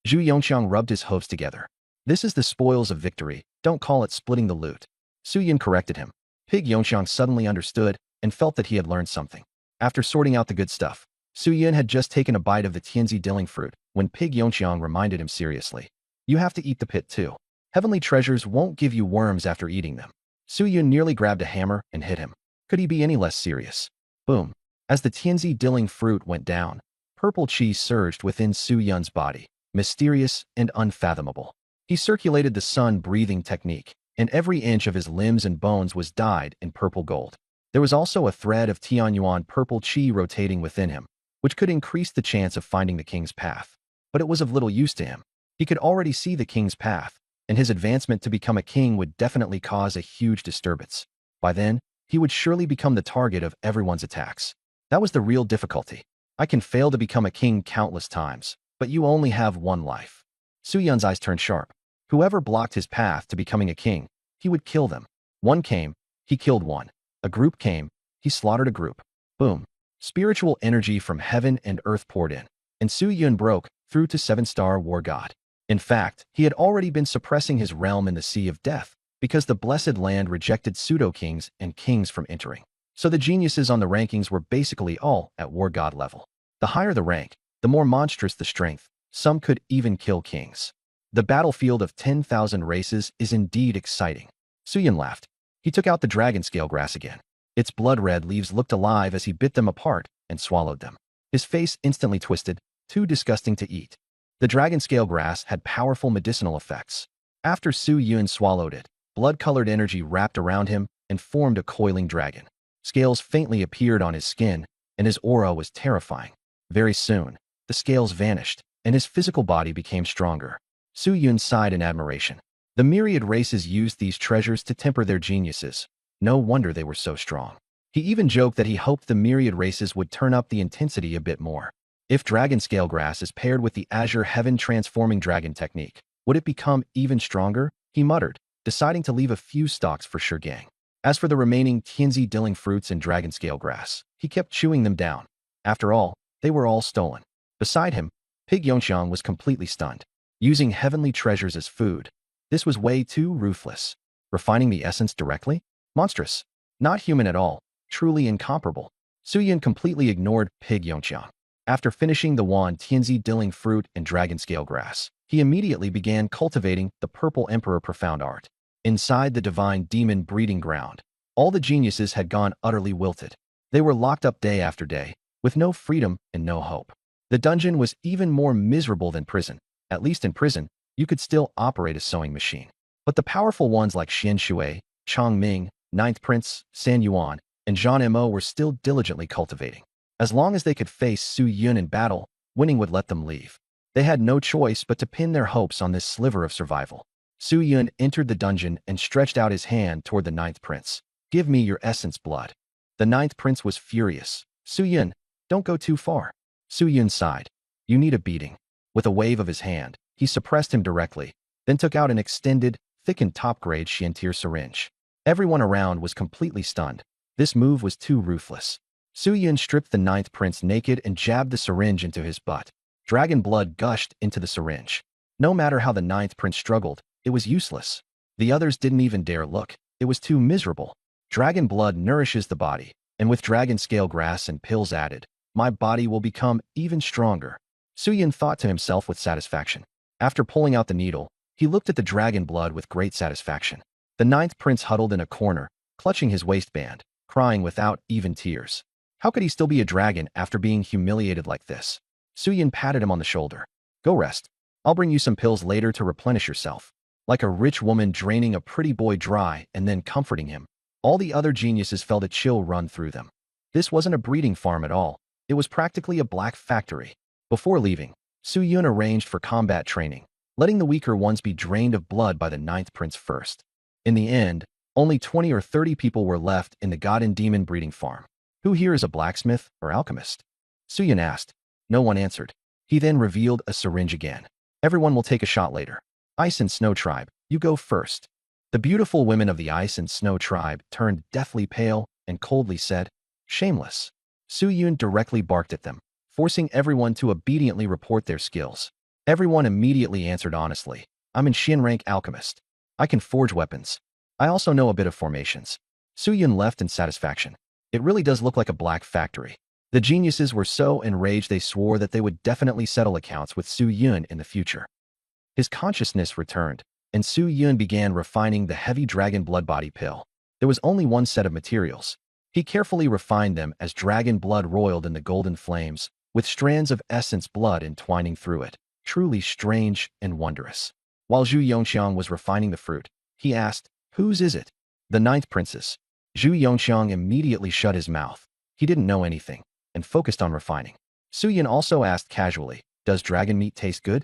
Zhu Yongqiang rubbed his hooves together. This is the spoils of victory, don't call it splitting the loot. Su Yun corrected him. Pig Yongqiang suddenly understood and felt that he had learned something. After sorting out the good stuff, Su Yun had just taken a bite of the Tianzi Dilling fruit when Pig Yongqiang reminded him seriously. You have to eat the pit too. Heavenly treasures won't give you worms after eating them. Su Yun nearly grabbed a hammer and hit him. Could he be any less serious? Boom. As the Tianzi Dilling fruit went down, purple chi surged within Su Yun's body, mysterious and unfathomable. He circulated the sun-breathing technique, and every inch of his limbs and bones was dyed in purple gold. There was also a thread of Tianyuan purple chi rotating within him, which could increase the chance of finding the king's path. But it was of little use to him. He could already see the king's path, and his advancement to become a king would definitely cause a huge disturbance. By then, he would surely become the target of everyone's attacks. That was the real difficulty. I can fail to become a king countless times, but you only have one life. Su Yun's eyes turned sharp. Whoever blocked his path to becoming a king, he would kill them. One came, he killed one. A group came, he slaughtered a group. Boom. Spiritual energy from heaven and earth poured in, and Su Yun broke through to seven-star war god. In fact, he had already been suppressing his realm in the Sea of Death, because the Blessed Land rejected pseudo-kings and kings from entering. So the geniuses on the rankings were basically all at war god level. The higher the rank, the more monstrous the strength. Some could even kill kings. The battlefield of 10,000 races is indeed exciting. Su Yun laughed. He took out the dragon scale grass again. Its blood-red leaves looked alive as he bit them apart and swallowed them. His face instantly twisted, too disgusting to eat. The dragon scale grass had powerful medicinal effects. After Su Yun swallowed it, blood-colored energy wrapped around him and formed a coiling dragon. Scales faintly appeared on his skin, and his aura was terrifying. Very soon, the scales vanished, and his physical body became stronger. Su Yun sighed in admiration. The myriad races used these treasures to temper their geniuses. No wonder they were so strong. He even joked that he hoped the myriad races would turn up the intensity a bit more. If dragon scale grass is paired with the azure heaven transforming dragon technique, would it become even stronger? He muttered, deciding to leave a few stalks for sure gang. As for the remaining Tianzi Dilling fruits and dragon scale grass, he kept chewing them down. After all, they were all stolen. Beside him, Pig Yongqiang was completely stunned. Using heavenly treasures as food. This was way too ruthless. Refining the essence directly? Monstrous. Not human at all. Truly incomparable. Su Yun completely ignored Pig Yongqiang. After finishing the Wan Tianzi Dilling fruit and dragon scale grass, he immediately began cultivating the Purple Emperor Profound Art. Inside the divine demon breeding ground, all the geniuses had gone utterly wilted. They were locked up day after day, with no freedom and no hope. The dungeon was even more miserable than prison. At least in prison, you could still operate a sewing machine. But the powerful ones like Xian Shui, Chang Ming, Ninth Prince, San Yuan, and Zhang Mo were still diligently cultivating. As long as they could face Su Yun in battle, winning would let them leave. They had no choice but to pin their hopes on this sliver of survival. Su Yun entered the dungeon and stretched out his hand toward the Ninth Prince. Give me your essence blood. The Ninth Prince was furious. Su Yun, don't go too far. Su Yun sighed. You need a beating. With a wave of his hand, he suppressed him directly, then took out an extended, thickened top-grade Xiantir syringe. Everyone around was completely stunned. This move was too ruthless. Su Yun stripped the Ninth Prince naked and jabbed the syringe into his butt. Dragon blood gushed into the syringe. No matter how the Ninth Prince struggled, it was useless. The others didn't even dare look. It was too miserable. Dragon blood nourishes the body, and with dragon scale grass and pills added, my body will become even stronger. Su Yun thought to himself with satisfaction. After pulling out the needle, he looked at the dragon blood with great satisfaction. The Ninth Prince huddled in a corner, clutching his waistband, crying without even tears. How could he still be a dragon after being humiliated like this? Suyin patted him on the shoulder. Go rest. I'll bring you some pills later to replenish yourself. Like a rich woman draining a pretty boy dry and then comforting him, all the other geniuses felt a chill run through them. This wasn't a breeding farm at all. It was practically a black factory. Before leaving, Su Yun arranged for combat training, letting the weaker ones be drained of blood by the ninth prince first. In the end, only 20 or 30 people were left in the god and demon breeding farm. Who here is a blacksmith or alchemist? Su Yun asked. No one answered. He then revealed a syringe again. Everyone will take a shot later. Ice and Snow Tribe, you go first. The beautiful women of the Ice and Snow Tribe turned deathly pale and coldly said, shameless. Su Yun directly barked at them, forcing everyone to obediently report their skills. Everyone immediately answered honestly. I'm an Shin rank alchemist. I can forge weapons. I also know a bit of formations. Su Yun left in satisfaction. It really does look like a black factory. The geniuses were so enraged they swore that they would definitely settle accounts with Su Yun in the future. His consciousness returned, and Su Yun began refining the heavy dragon blood body pill. There was only one set of materials. He carefully refined them as dragon blood roiled in the golden flames, with strands of essence blood entwining through it. Truly strange and wondrous. While Zhu Yongxiang was refining the fruit, he asked, whose is it? The ninth prince's. Zhu Yongxiang immediately shut his mouth. He didn't know anything, and focused on refining. Su Yun also asked casually, does dragon meat taste good?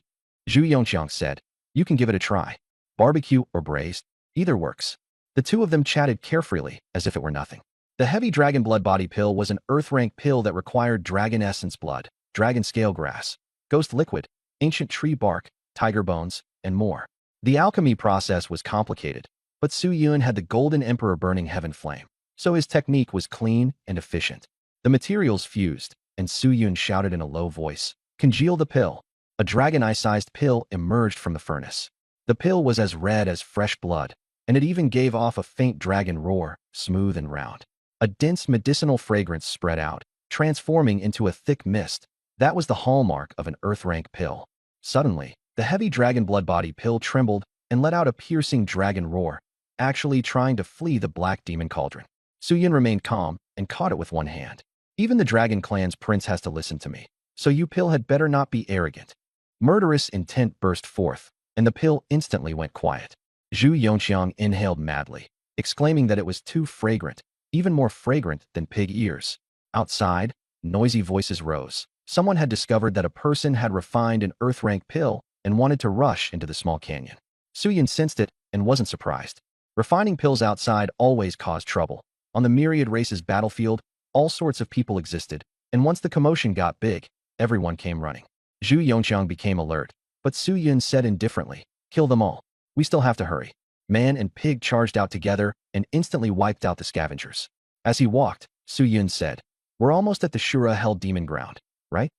Zhu Yongxiang said, you can give it a try. Barbecue or braised, either works. The two of them chatted carefreely, as if it were nothing. The heavy dragon blood body pill was an earth-rank pill that required dragon essence blood, dragon scale grass, ghost liquid, ancient tree bark, tiger bones, and more. The alchemy process was complicated, but Su Yun had the golden emperor burning heaven flame, so his technique was clean and efficient. The materials fused, and Su Yun shouted in a low voice, congeal the pill. A dragon eye-sized pill emerged from the furnace. The pill was as red as fresh blood, and it even gave off a faint dragon roar, smooth and round. A dense medicinal fragrance spread out, transforming into a thick mist. That was the hallmark of an earth-rank pill. Suddenly, the heavy dragon blood body pill trembled and let out a piercing dragon roar, actually trying to flee the black demon cauldron. Su Yun remained calm and caught it with one hand. Even the dragon clan's prince has to listen to me, so you pill had better not be arrogant. Murderous intent burst forth, and the pill instantly went quiet. Zhu Yongxiang inhaled madly, exclaiming that it was too fragrant, even more fragrant than pig ears. Outside, noisy voices rose. Someone had discovered that a person had refined an earth-rank pill and wanted to rush into the small canyon. Su Yun sensed it and wasn't surprised. Refining pills outside always caused trouble. On the myriad races battlefield, all sorts of people existed, and once the commotion got big, everyone came running. Zhu Yongxiang became alert, but Su Yun said indifferently, kill them all. We still have to hurry. Man and pig charged out together and instantly wiped out the scavengers. As he walked, Su Yun said, we're almost at the Shura Hell Demon Ground, right?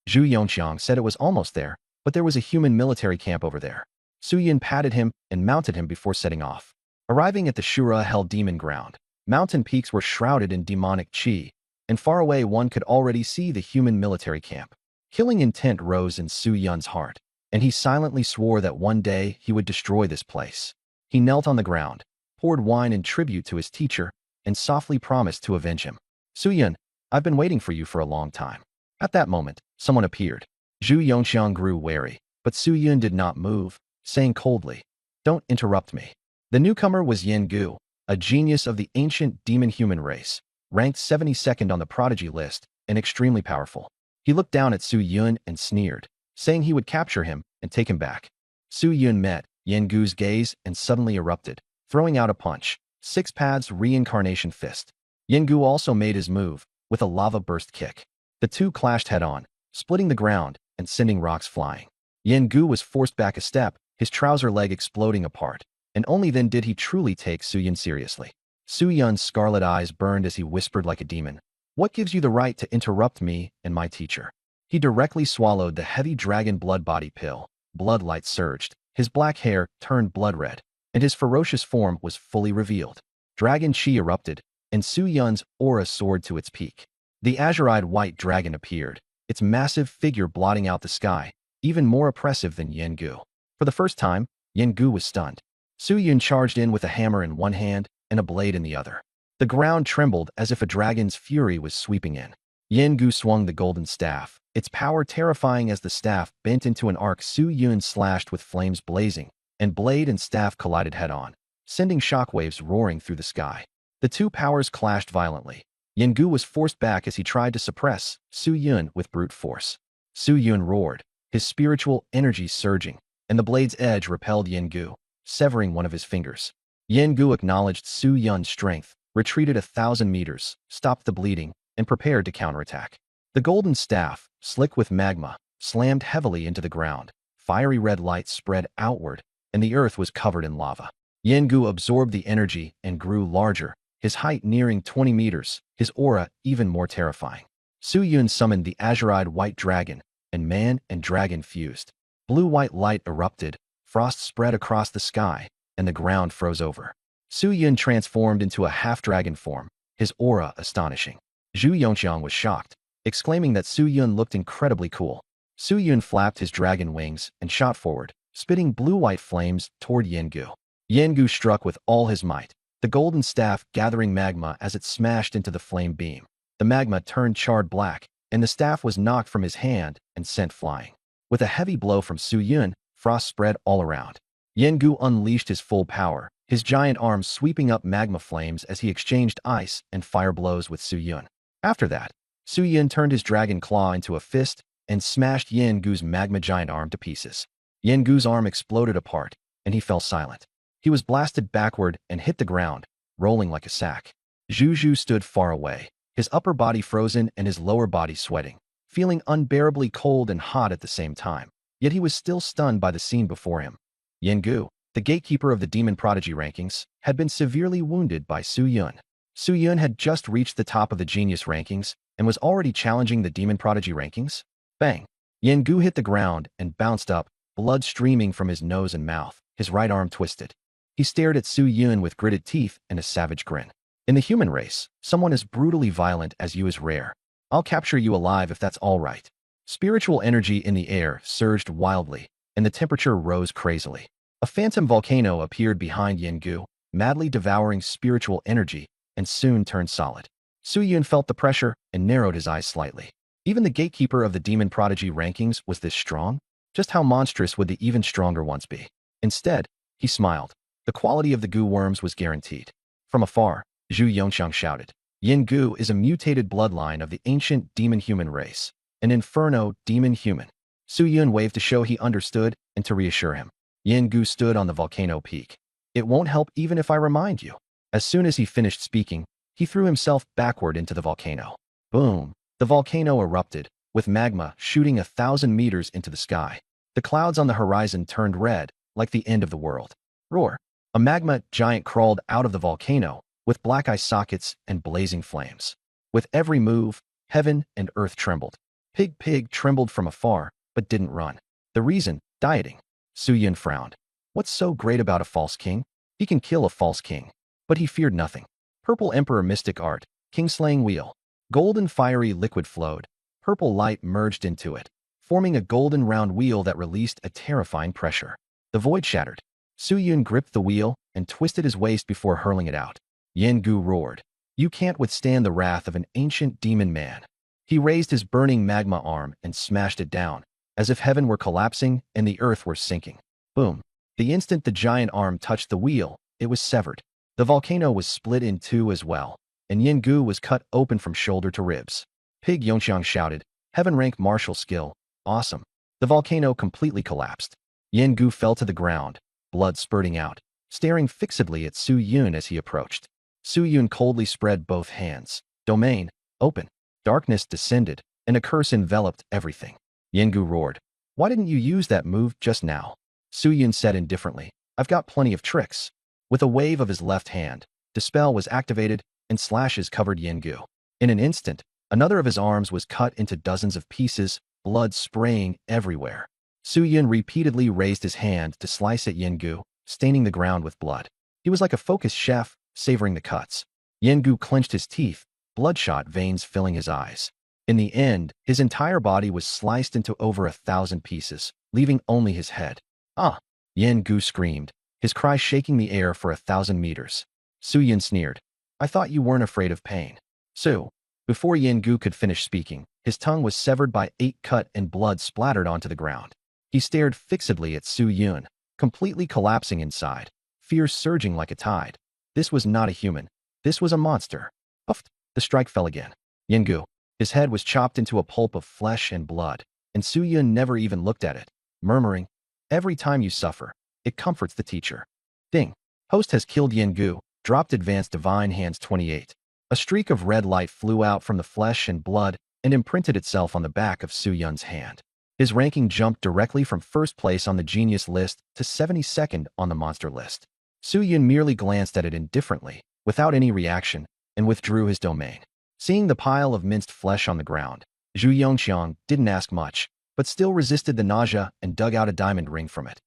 Zhu Yongxiang said it was almost there, but there was a human military camp over there. Su Yun patted him and mounted him before setting off. Arriving at the Shura Hell Demon Ground, mountain peaks were shrouded in demonic chi, and far away one could already see the human military camp. Killing intent rose in Su Yun's heart, and he silently swore that one day he would destroy this place. He knelt on the ground, poured wine in tribute to his teacher, and softly promised to avenge him. Su Yun, I've been waiting for you for a long time. At that moment, someone appeared. Zhu Yongxiang grew wary, but Su Yun did not move, saying coldly, don't interrupt me. The newcomer was Yen Gu, a genius of the ancient demon-human race, ranked 72nd on the prodigy list, and extremely powerful. He looked down at Su Yun and sneered, saying he would capture him and take him back. Su Yun met Yen Gu's gaze and suddenly erupted, throwing out a punch, Six Paths Reincarnation Fist. Yen Gu also made his move, with a lava burst kick. The two clashed head-on, splitting the ground and sending rocks flying. Yen Gu was forced back a step, his trouser leg exploding apart, and only then did he truly take Su Yun seriously. Su Yun's scarlet eyes burned as he whispered like a demon, what gives you the right to interrupt me and my teacher? He directly swallowed the heavy dragon blood body pill. Blood light surged, his black hair turned blood red, and his ferocious form was fully revealed. Dragon chi erupted, and Su Yun's aura soared to its peak. The azure-eyed white dragon appeared, its massive figure blotting out the sky, even more oppressive than Yen Gu. For the first time, Yen Gu was stunned. Su Yun charged in with a hammer in one hand and a blade in the other. The ground trembled as if a dragon's fury was sweeping in. Yen-gu swung the golden staff, its power terrifying as the staff bent into an arc. Su Yun slashed with flames blazing, and blade and staff collided head-on, sending shockwaves roaring through the sky. The two powers clashed violently. Yen-gu was forced back as he tried to suppress Su Yun with brute force. Su Yun roared, his spiritual energy surging, and the blade's edge repelled Yen-gu, severing one of his fingers. Yen-gu acknowledged Su Yun's strength, retreated 1,000 meters, stopped the bleeding, and prepared to counterattack. The golden staff, slick with magma, slammed heavily into the ground. Fiery red light spread outward, and the earth was covered in lava. Yen-gu absorbed the energy and grew larger, his height nearing 20 meters, his aura even more terrifying. Su Yun summoned the azure-eyed white dragon, and man and dragon fused. Blue-white light erupted, frost spread across the sky, and the ground froze over. Su Yun transformed into a half-dragon form, his aura astonishing. Zhu Yongqiang was shocked, exclaiming that Su Yun looked incredibly cool. Su Yun flapped his dragon wings and shot forward, spitting blue-white flames toward Yen-gu. Yen-gu struck with all his might, the golden staff gathering magma as it smashed into the flame beam. The magma turned charred black, and the staff was knocked from his hand and sent flying. With a heavy blow from Su Yun, frost spread all around. Yen-gu unleashed his full power, his giant arms sweeping up magma flames as he exchanged ice and fire blows with Su Yun. After that, Su Yun turned his dragon claw into a fist and smashed Yen-gu's magma giant arm to pieces. Yen-gu's arm exploded apart, and he fell silent. He was blasted backward and hit the ground, rolling like a sack. Zhu stood far away, his upper body frozen and his lower body sweating, feeling unbearably cold and hot at the same time. Yet he was still stunned by the scene before him. Yen-gu, the gatekeeper of the Demon Prodigy rankings, had been severely wounded by Su Yun. Su Yun had just reached the top of the Genius rankings and was already challenging the Demon Prodigy rankings. Bang! Yen-gu hit the ground and bounced up, blood streaming from his nose and mouth, his right arm twisted. He stared at Su Yun with gritted teeth and a savage grin. In the human race, someone as brutally violent as you is rare. I'll capture you alive if that's all right. Spiritual energy in the air surged wildly, and the temperature rose crazily. A phantom volcano appeared behind Yen-gu, madly devouring spiritual energy, and soon turned solid. Su Yun felt the pressure and narrowed his eyes slightly. Even the gatekeeper of the Demon Prodigy rankings was this strong? Just how monstrous would the even stronger ones be? Instead, he smiled. The quality of the goo worms was guaranteed. From afar, Zhu Yongqiang shouted, Yen-gu is a mutated bloodline of the ancient demon-human race, an inferno demon-human. Su Yun waved to show he understood and to reassure him. Yen-gu stood on the volcano peak. It won't help even if I remind you. As soon as he finished speaking, he threw himself backward into the volcano. Boom! The volcano erupted, with magma shooting 1,000 meters into the sky. The clouds on the horizon turned red, like the end of the world. Roar! A magma giant crawled out of the volcano, with black eye sockets and blazing flames. With every move, heaven and earth trembled. Pig trembled from afar, but didn't run. The reason? Dieting. Su Yun frowned. What's so great about a false king? He can kill a false king. But he feared nothing. Purple Emperor mystic art, king-slaying wheel. Golden fiery liquid flowed. Purple light merged into it, forming a golden round wheel that released a terrifying pressure. The void shattered. Su Yun gripped the wheel and twisted his waist before hurling it out. Yen-gu roared. You can't withstand the wrath of an ancient demon man. He raised his burning magma arm and smashed it down, as if heaven were collapsing and the earth were sinking. Boom. The instant the giant arm touched the wheel, it was severed. The volcano was split in two as well, and Yen-gu was cut open from shoulder to ribs. Pig Yongqiang shouted, Heaven rank martial skill, awesome. The volcano completely collapsed. Yen-gu fell to the ground, blood spurting out, staring fixedly at Su Yun as he approached. Su Yun coldly spread both hands. Domain, open. Darkness descended, and a curse enveloped everything. Yen-gu roared. Why didn't you use that move just now? Su Yun said indifferently, I've got plenty of tricks. With a wave of his left hand, Dispel was activated, and slashes covered Yen-gu. In an instant, another of his arms was cut into dozens of pieces, blood spraying everywhere. Su Yun repeatedly raised his hand to slice at Yen-gu, staining the ground with blood. He was like a focused chef, savoring the cuts. Yen-gu clenched his teeth, bloodshot veins filling his eyes. In the end, his entire body was sliced into over 1,000 pieces, leaving only his head. Ah! Yen-gu screamed, his cry shaking the air for 1,000 meters. Su Yun sneered. I thought you weren't afraid of pain. Su. Before Gu could finish speaking, his tongue was severed by 8 cut and blood splattered onto the ground. He stared fixedly at Su Yun, completely collapsing inside, fear surging like a tide. This was not a human. This was a monster. Puffed. The strike fell again. Gu. His head was chopped into a pulp of flesh and blood, and Su Yun never even looked at it, murmuring, "Every time you suffer, it comforts the teacher." Ding. Host has killed Gu. Dropped Advanced Divine Hands 28. A streak of red light flew out from the flesh and blood and imprinted itself on the back of Su Yun's hand. His ranking jumped directly from first place on the genius list to 72nd on the monster list. Su Yun merely glanced at it indifferently, without any reaction, and withdrew his domain. Seeing the pile of minced flesh on the ground, Zhu Yongqiang didn't ask much, but still resisted the nausea and dug out a diamond ring from it.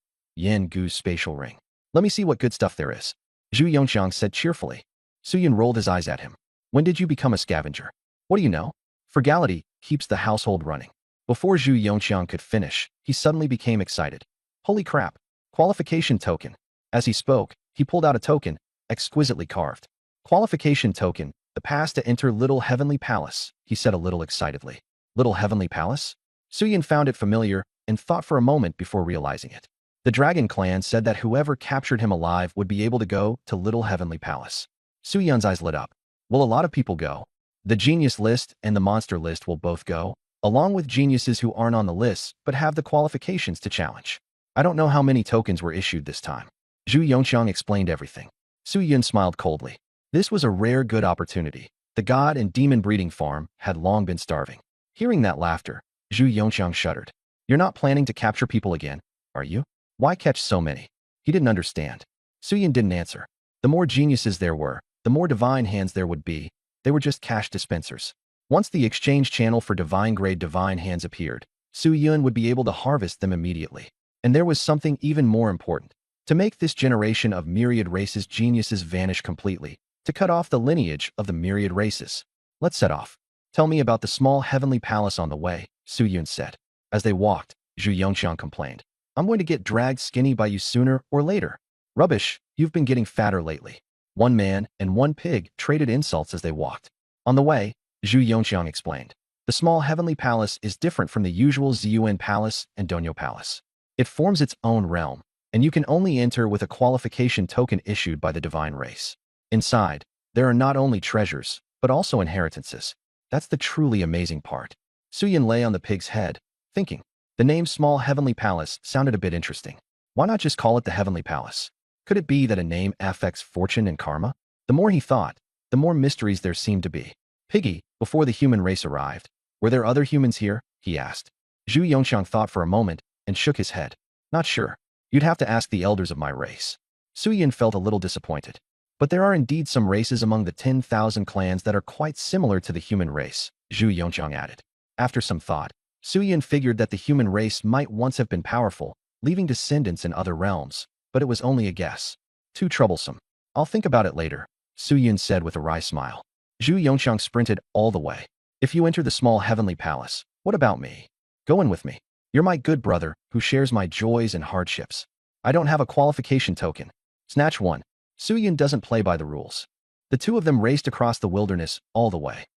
Gu's spatial ring. "Let me see what good stuff there is," Zhu Yongqiang said cheerfully. Su Yun rolled his eyes at him. "When did you become a scavenger? What do you know? Frugality keeps the household running." Before Zhu Yongqiang could finish, he suddenly became excited. "Holy crap! Qualification token." As he spoke, he pulled out a token, exquisitely carved. "Qualification token, the pass to enter Little Heavenly Palace," he said a little excitedly. Little Heavenly Palace? Su Yun found it familiar and thought for a moment before realizing it. The Dragon Clan said that whoever captured him alive would be able to go to Little Heavenly Palace. Su Yun's eyes lit up. Will a lot of people go? The Genius list and the Monster list will both go, along with geniuses who aren't on the lists but have the qualifications to challenge. I don't know how many tokens were issued this time. Zhu Yongqiang explained everything. Su Yun smiled coldly. This was a rare good opportunity. The god and demon breeding farm had long been starving. Hearing that laughter, Zhu Yongqiang shuddered. "You're not planning to capture people again, are you? Why catch so many?" He didn't understand. Su Yun didn't answer. The more geniuses there were, the more divine hands there would be. They were just cash dispensers. Once the exchange channel for divine-grade divine hands appeared, Su Yun would be able to harvest them immediately. And there was something even more important. To make this generation of myriad races geniuses vanish completely, to cut off the lineage of the myriad races. "Let's set off. Tell me about the small heavenly palace on the way," Su Yun said. As they walked, Zhu Yongqiang complained. "I'm going to get dragged skinny by you sooner or later." "Rubbish, you've been getting fatter lately." One man and one pig traded insults as they walked. On the way, Zhu Yongqiang explained. The small heavenly palace is different from the usual Ziyuan Palace and Donyo Palace. It forms its own realm, and you can only enter with a qualification token issued by the divine race. Inside, there are not only treasures, but also inheritances. That's the truly amazing part. Su Yun lay on the pig's head, thinking. The name Small Heavenly Palace sounded a bit interesting. Why not just call it the Heavenly Palace? Could it be that a name affects fortune and karma? The more he thought, the more mysteries there seemed to be. "Piggy, before the human race arrived, were there other humans here?" he asked. Zhu Yongqiang thought for a moment and shook his head. "Not sure. You'd have to ask the elders of my race." Su Yun felt a little disappointed. But there are indeed some races among the 10,000 clans that are quite similar to the human race, Zhu Yongqiang added. After some thought, Su Yun figured that the human race might once have been powerful, leaving descendants in other realms, but it was only a guess. Too troublesome. "I'll think about it later," Su Yun said with a wry smile. Zhu Yongqiang sprinted all the way. "If you enter the small heavenly palace, what about me? Go in with me. You're my good brother, who shares my joys and hardships. I don't have a qualification token." Snatch 1. Su Yun doesn't play by the rules. The two of them raced across the wilderness all the way.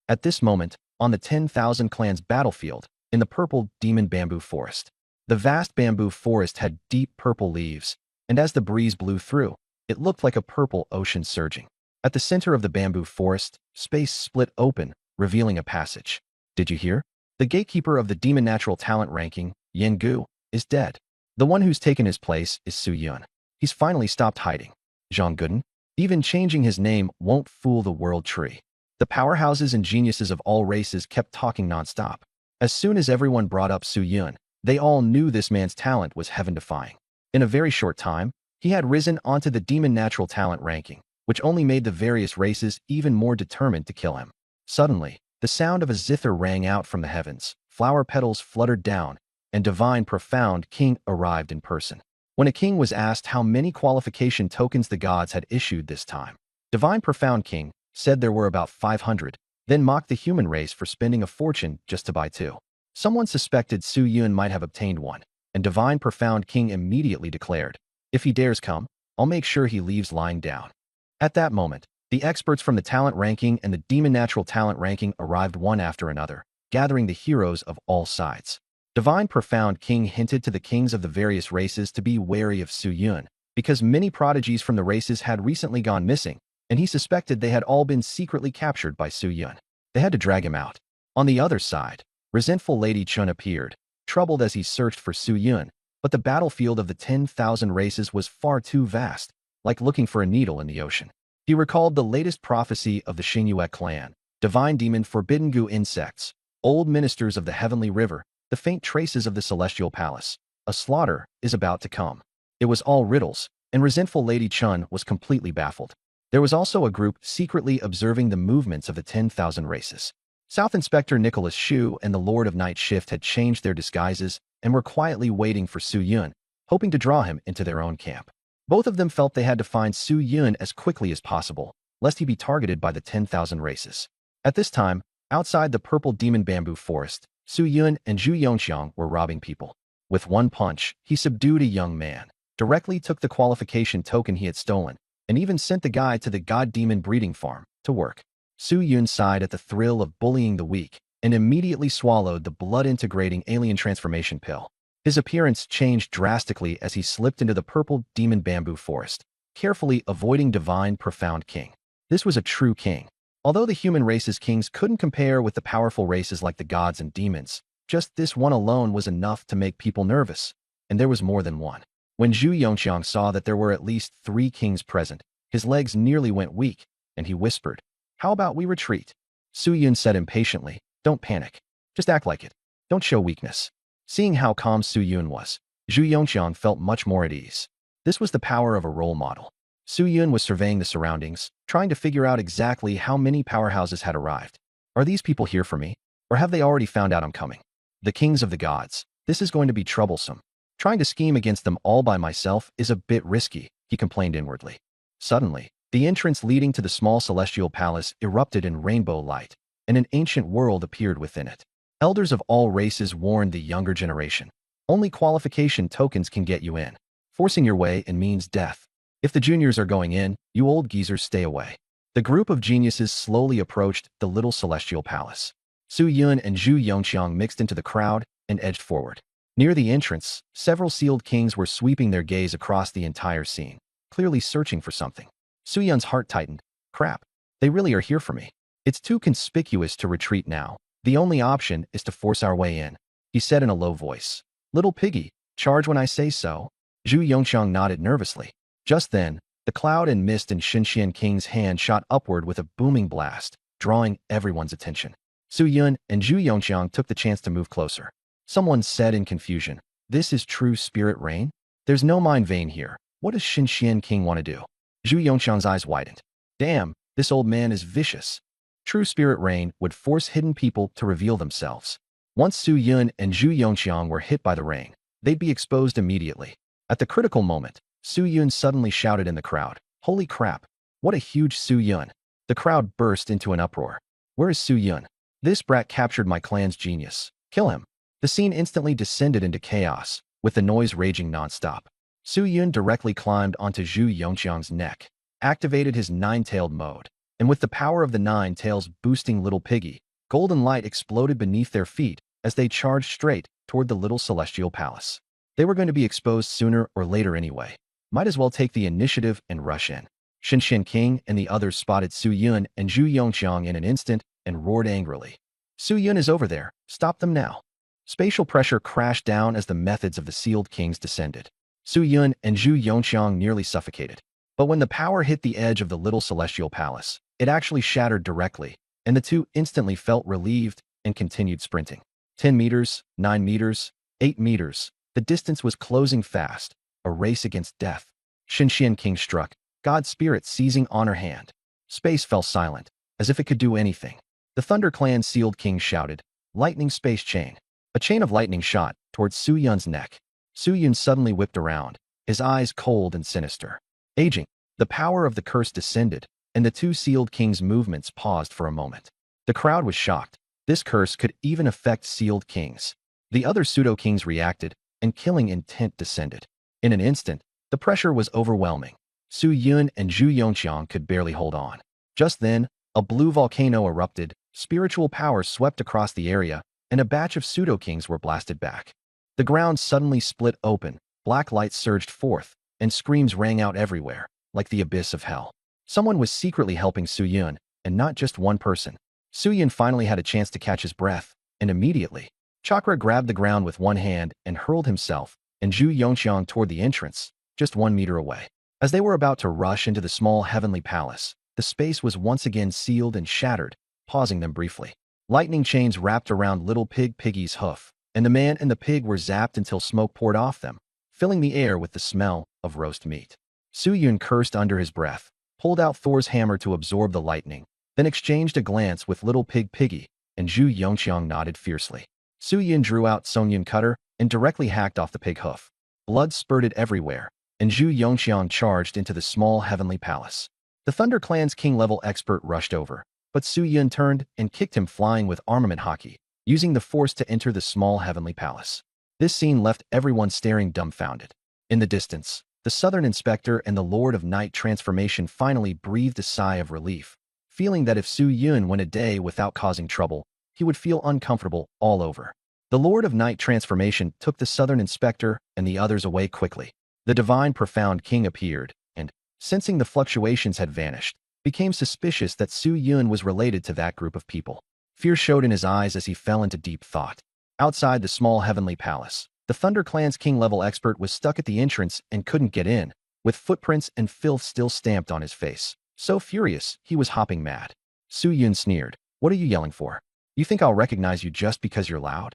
At this moment, on the 10,000 clans battlefield, in the purple demon bamboo forest. The vast bamboo forest had deep purple leaves, and as the breeze blew through, it looked like a purple ocean surging. At the center of the bamboo forest, space split open, revealing a passage. Did you hear? The gatekeeper of the demon natural talent ranking, Gu, is dead. The one who's taken his place is Su Yun. He's finally stopped hiding. Zhang Guden, even changing his name won't fool the world tree. The powerhouses and geniuses of all races kept talking nonstop. As soon as everyone brought up Su Yun, they all knew this man's talent was heaven-defying. In a very short time, he had risen onto the demon natural talent ranking, which only made the various races even more determined to kill him. Suddenly, the sound of a zither rang out from the heavens, flower petals fluttered down, and divine profound king arrived in person. When a king was asked how many qualification tokens the gods had issued this time, divine profound king said there were about 500, then mocked the human race for spending a fortune just to buy 2. Someone suspected Su Yun might have obtained one, and divine profound king immediately declared, "If he dares come, I'll make sure he leaves lying down." At that moment, The experts from the talent ranking and the demon natural talent ranking arrived one after another, gathering the heroes of all sides. Divine Profound King hinted to the kings of the various races to be wary of Su Yun, because many prodigies from the races had recently gone missing, and he suspected they had all been secretly captured by Su Yun. They had to drag him out. On the other side, resentful Lady Chun appeared, troubled as he searched for Su Yun, but the battlefield of the 10,000 races was far too vast, like looking for a needle in the ocean. He recalled the latest prophecy of the Xingyue clan, divine demon forbidden goo insects, old ministers of the heavenly river, the faint traces of the celestial palace. A slaughter is about to come. It was all riddles, and resentful Lady Chun was completely baffled. There was also a group secretly observing the movements of the 10,000 races. South Inspector Nicholas Shu and the Lord of Night Shift had changed their disguises and were quietly waiting for Su Yun, hoping to draw him into their own camp. Both of them felt they had to find Su Yun as quickly as possible, lest he be targeted by the 10,000 races. At this time, outside the purple demon bamboo forest, Su Yun and Zhu Yongxiang were robbing people. With one punch, he subdued a young man, directly took the qualification token he had stolen, and even sent the guy to the god demon breeding farm to work. Su Yun sighed at the thrill of bullying the weak and immediately swallowed the blood-integrating alien transformation pill. His appearance changed drastically as he slipped into the purple demon bamboo forest, carefully avoiding Divine Profound King. This was a true king. Although the human race's kings couldn't compare with the powerful races like the gods and demons, just this one alone was enough to make people nervous, and there was more than one. When Zhu Yongxiang saw that there were at least 3 kings present, his legs nearly went weak, and he whispered, "How about we retreat?" Su Yun said impatiently, "Don't panic. Just act like it. Don't show weakness." Seeing how calm Su Yun was, Zhu Yongxiang felt much more at ease. This was the power of a role model. Su Yun was surveying the surroundings, trying to figure out exactly how many powerhouses had arrived. Are these people here for me? Or have they already found out I'm coming? The kings of the gods. This is going to be troublesome. Trying to scheme against them all by myself is a bit risky, he complained inwardly. Suddenly, the entrance leading to the small celestial palace erupted in rainbow light, and an ancient world appeared within it. Elders of all races warned the younger generation. Only qualification tokens can get you in. Forcing your way in means death. If the juniors are going in, you old geezers stay away. The group of geniuses slowly approached the little celestial palace. Su Yun and Zhu Yongxiang mixed into the crowd and edged forward. Near the entrance, several sealed kings were sweeping their gaze across the entire scene, clearly searching for something. Su Yun's heart tightened. Crap, they really are here for me. It's too conspicuous to retreat now. The only option is to force our way in, he said in a low voice. Little piggy, charge when I say so. Zhu Yongxiang nodded nervously. Just then, the cloud and mist in Xinxian King's hand shot upward with a booming blast, drawing everyone's attention. Su Yun and Zhu Yongxiang took the chance to move closer. Someone said in confusion, "This is true spirit rain? There's no mind vein here. What does Xinxian King want to do?" Zhu Yongxiang's eyes widened. Damn, this old man is vicious. True spirit rain would force hidden people to reveal themselves. Once Su Yun and Zhu Yongxiang were hit by the rain, they'd be exposed immediately. At the critical moment, Su Yun suddenly shouted in the crowd, "Holy crap, what a huge Su Yun." The crowd burst into an uproar. "Where is Su Yun? This brat captured my clan's genius. Kill him." The scene instantly descended into chaos, with the noise raging nonstop. Su Yun directly climbed onto Zhu Yongxiang's neck, activated his 9-tailed mode, and with the power of the 9 tails boosting Little Piggy, golden light exploded beneath their feet as they charged straight toward the little celestial palace. They were going to be exposed sooner or later anyway. Might as well take the initiative and rush in. Xinxian King and the others spotted Su Yun and Zhu Yongxiang in an instant and roared angrily. "Su Yun is over there. Stop them now." Spatial pressure crashed down as the methods of the sealed kings descended. Su Yun and Zhu Yongxiang nearly suffocated. But when the power hit the edge of the little celestial palace, it actually shattered directly, and the two instantly felt relieved and continued sprinting. 10 meters, 9 meters, 8 meters. The distance was closing fast, a race against death. Xinxian King struck, God Spirit seizing on her hand. Space fell silent, as if it could do anything. The Thunder Clan sealed king shouted, "Lightning space chain." A chain of lightning shot towards Su Yun's neck. Su Yun suddenly whipped around, his eyes cold and sinister. Aging, the power of the curse descended, and the two sealed kings' movements paused for a moment. The crowd was shocked. This curse could even affect sealed kings. The other pseudo-kings reacted, and killing intent descended. In an instant, the pressure was overwhelming. Su Yun and Zhu Yongxiang could barely hold on. Just then, a blue volcano erupted, spiritual power swept across the area, and a batch of pseudo-kings were blasted back. The ground suddenly split open, black light surged forth, and screams rang out everywhere, like the abyss of hell. Someone was secretly helping Su Yun, and not just one person. Su Yun finally had a chance to catch his breath, and immediately, Chakra grabbed the ground with one hand and hurled himself and Zhu Yongxiang toward the entrance, just 1 meter away. As they were about to rush into the small heavenly palace, the space was once again sealed and shattered, pausing them briefly. Lightning chains wrapped around little pig Piggy's hoof, and the man and the pig were zapped until smoke poured off them, filling the air with the smell of roast meat. Su Yun cursed under his breath, pulled out Thor's hammer to absorb the lightning, then exchanged a glance with little pig Piggy, and Zhu Yongxiang nodded fiercely. Su Yun drew out Song Yun cutter and directly hacked off the pig hoof. Blood spurted everywhere, and Zhu Yongxiang charged into the small heavenly palace. The Thunder Clan's king-level expert rushed over, but Su Yun turned and kicked him flying with armament hockey, using the force to enter the small heavenly palace. This scene left everyone staring dumbfounded. In the distance, the Southern Inspector and the Lord of Night Transformation finally breathed a sigh of relief, feeling that if Su Yun went a day without causing trouble, he would feel uncomfortable all over. The Lord of Night Transformation took the Southern Inspector and the others away quickly. The Divine Profound King appeared, and, sensing the fluctuations had vanished, became suspicious that Su Yun was related to that group of people. Fear showed in his eyes as he fell into deep thought. Outside the small heavenly palace, the Thunder Clan's king-level expert was stuck at the entrance and couldn't get in, with footprints and filth still stamped on his face. So furious, he was hopping mad. Su Yun sneered. "What are you yelling for? You think I'll recognize you just because you're loud?"